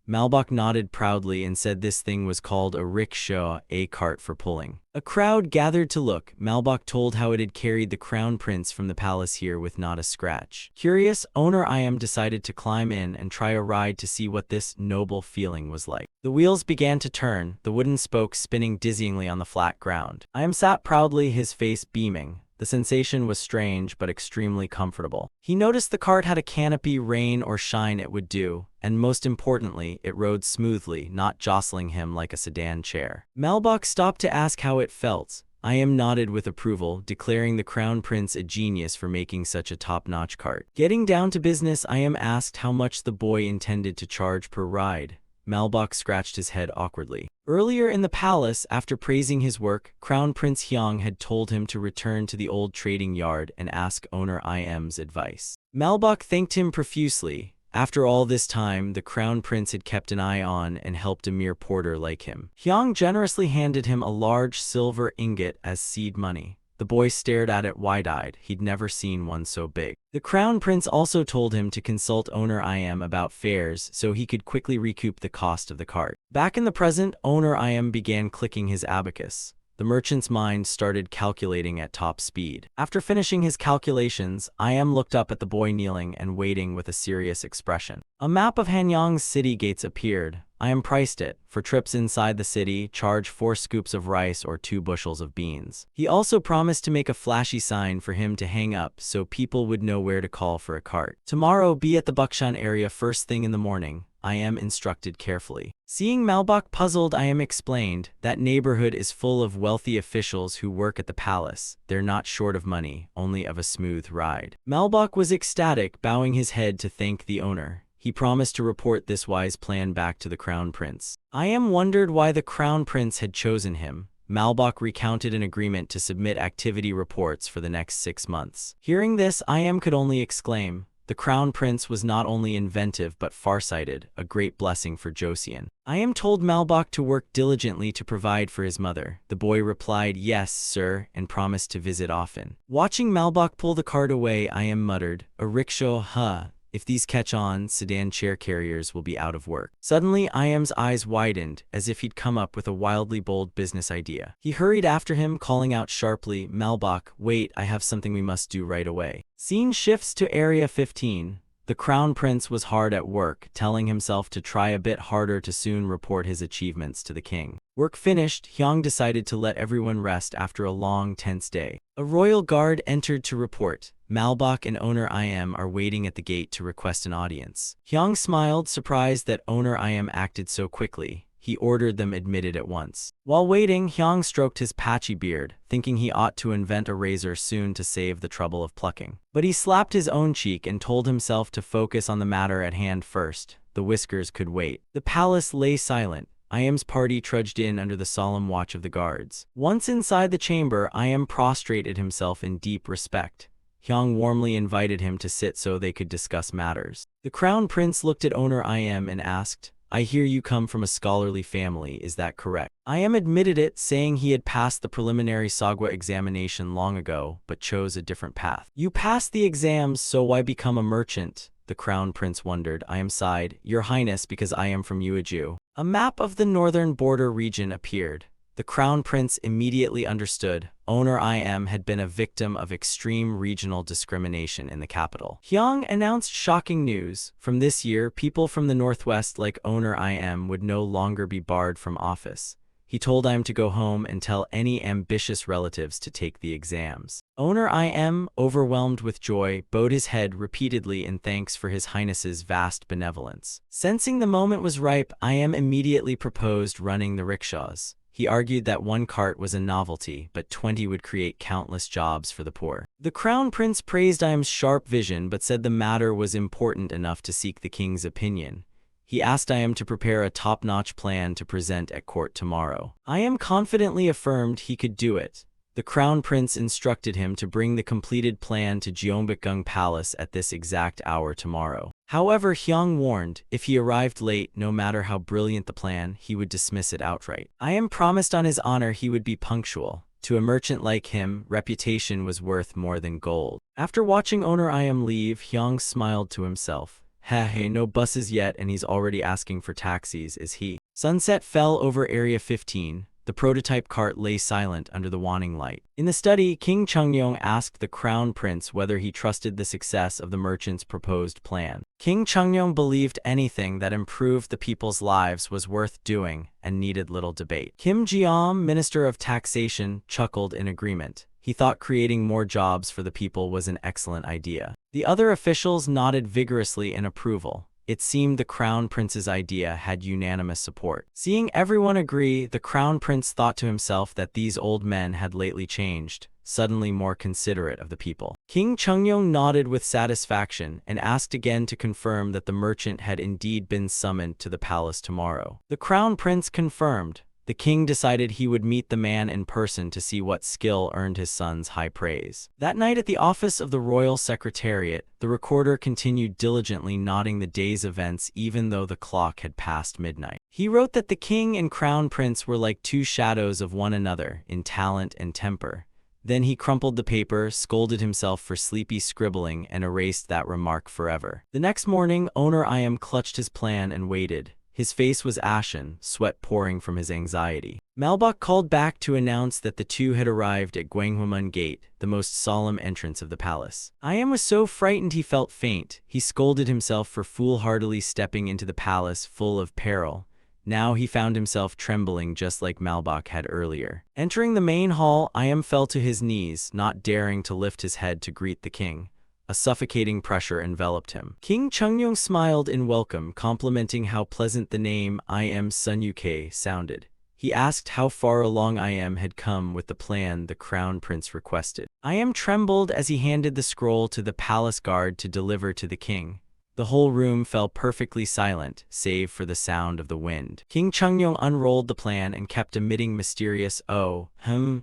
Malbach nodded proudly and said this thing was called a rickshaw, a cart for pulling. A crowd gathered to look. Malbach told how it had carried the crown prince from the palace here with not a scratch. Curious, Owner Im decided to climb in and try a ride to see what this noble feeling was like. The wheels began to turn, the wooden spokes spinning dizzyingly on the flat ground. Im sat proudly, his face beaming. The sensation was strange but extremely comfortable. He noticed the cart had a canopy, rain or shine it would do, and most importantly, it rode smoothly, not jostling him like a sedan chair. Malbach stopped to ask how it felt. Im nodded with approval, declaring the crown prince a genius for making such a top-notch cart. Getting down to business, Im asked how much the boy intended to charge per ride. Malbach scratched his head awkwardly. Earlier in the palace, after praising his work, Crown Prince Hyang had told him to return to the old trading yard and ask Owner Im's advice. Malbach thanked him profusely. After all this time, the Crown Prince had kept an eye on and helped a mere porter like him. Hyang generously handed him a large silver ingot as seed money. The boy stared at it wide-eyed. He'd never seen one so big. The Crown Prince also told him to consult Owner Im about fares so he could quickly recoup the cost of the cart. Back in the present, Owner Im began clicking his abacus. The merchant's mind started calculating at top speed. After finishing his calculations, Im looked up at the boy kneeling and waiting with a serious expression. A map of Hanyang's city gates appeared. Im priced it. For trips inside the city, charge 4 scoops of rice or 2 bushels of beans. He also promised to make a flashy sign for him to hang up so people would know where to call for a cart. Tomorrow, be at the Bukshan area first thing in the morning. Im instructed carefully. Seeing Malbach puzzled, Im explained, that neighborhood is full of wealthy officials who work at the palace. They're not short of money, only of a smooth ride. Malbach was ecstatic, bowing his head to thank the owner. He promised to report this wise plan back to the Crown Prince. Im wondered why the Crown Prince had chosen him. Malbach recounted an agreement to submit activity reports for the next 6 months. Hearing this, Im could only exclaim, the Crown Prince was not only inventive but farsighted, a great blessing for Joseon. Im told Malbach to work diligently to provide for his mother. The boy replied, yes, sir, and promised to visit often. Watching Malbach pull the cart away, Im muttered, a rickshaw, huh? If these catch on, sedan chair carriers will be out of work. Suddenly, Im's eyes widened, as if he'd come up with a wildly bold business idea. He hurried after him, calling out sharply, Malbach, wait, I have something we must do right away. Scene shifts to Area 15. The Crown Prince was hard at work, telling himself to try a bit harder to soon report his achievements to the king. Work finished, Hyang decided to let everyone rest after a long, tense day. A royal guard entered to report. Malbach and Owner Im are waiting at the gate to request an audience. Hyang smiled, surprised that Owner Im acted so quickly. He ordered them admitted at once. While waiting, Hyang stroked his patchy beard, thinking he ought to invent a razor soon to save the trouble of plucking. But he slapped his own cheek and told himself to focus on the matter at hand first. The whiskers could wait. The palace lay silent. Im's party trudged in under the solemn watch of the guards. Once inside the chamber, Im prostrated himself in deep respect. Hyang warmly invited him to sit so they could discuss matters. The Crown Prince looked at Owner Im and asked, I hear you come from a scholarly family, is that correct? Im admitted it, saying he had passed the preliminary Sagwa examination long ago, but chose a different path. You passed the exams, so why become a merchant? The Crown Prince wondered. Im sighed, Your Highness, because I am from Uiju. A map of the northern border region appeared. The Crown Prince immediately understood. Owner Im had been a victim of extreme regional discrimination in the capital. Hyang announced shocking news. From this year, people from the northwest like Owner Im would no longer be barred from office. He told I am to go home and tell any ambitious relatives to take the exams. Owner I am, overwhelmed with joy, bowed his head repeatedly in thanks for His Highness's vast benevolence. Sensing the moment was ripe, I am immediately proposed running the rickshaws. He argued that one cart was a novelty, but 20 would create countless jobs for the poor. The Crown Prince praised Iam's sharp vision, but said the matter was important enough to seek the king's opinion. He asked Iam to prepare a top-notch plan to present at court tomorrow. Iam confidently affirmed he could do it. The Crown Prince instructed him to bring the completed plan to Gyeongbokgung Palace at this exact hour tomorrow. However, Hyung warned, if he arrived late, no matter how brilliant the plan, he would dismiss it outright. Iam promised on his honor he would be punctual. To a merchant like him, reputation was worth more than gold. After watching owner Iam leave, Hyung smiled to himself. Hey, no buses yet and he's already asking for taxis, is he? Sunset fell over Area 15. The prototype cart lay silent under the waning light. In the study, King Chungyong asked the Crown Prince whether he trusted the success of the merchant's proposed plan. King Chungyong believed anything that improved the people's lives was worth doing and needed little debate. Kim Jeom, Minister of Taxation, chuckled in agreement. He thought creating more jobs for the people was an excellent idea. The other officials nodded vigorously in approval. It seemed the Crown Prince's idea had unanimous support. Seeing everyone agree, the Crown Prince thought to himself that these old men had lately changed, suddenly more considerate of the people. King Chungyong nodded with satisfaction and asked again to confirm that the merchant had indeed been summoned to the palace tomorrow. The Crown Prince confirmed. The king decided he would meet the man in person to see what skill earned his son's high praise. That night at the office of the Royal Secretariat, the recorder continued diligently noting the day's events even though the clock had passed midnight. He wrote that the king and Crown Prince were like two shadows of one another in talent and temper. Then he crumpled the paper, scolded himself for sleepy scribbling, and erased that remark forever. The next morning, owner Iam clutched his plan and waited. His face was ashen, sweat pouring from his anxiety. Malbok called back to announce that the two had arrived at Gwanghwamun Gate, the most solemn entrance of the palace. Iam was so frightened he felt faint. He scolded himself for foolhardily stepping into the palace full of peril. Now he found himself trembling just like Malbok had earlier. Entering the main hall, Iam fell to his knees, not daring to lift his head to greet the king. A suffocating pressure enveloped him. King Chungyong smiled in welcome, complimenting how pleasant the name I am Sunyuke sounded. He asked how far along I am had come with the plan the Crown Prince requested. I am trembled as he handed the scroll to the palace guard to deliver to the king. The whole room fell perfectly silent, save for the sound of the wind. King Chungyong unrolled the plan and kept emitting mysterious oh,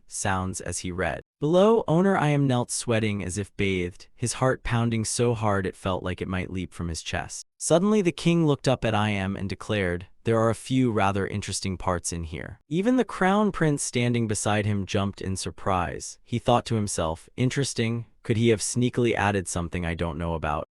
sounds as he read. Below, owner I am knelt sweating as if bathed, his heart pounding so hard it felt like it might leap from his chest. Suddenly the king looked up at I am and declared, there are a few rather interesting parts in here. Even the Crown Prince standing beside him jumped in surprise. He thought to himself, interesting? Could he have sneakily added something I don't know about?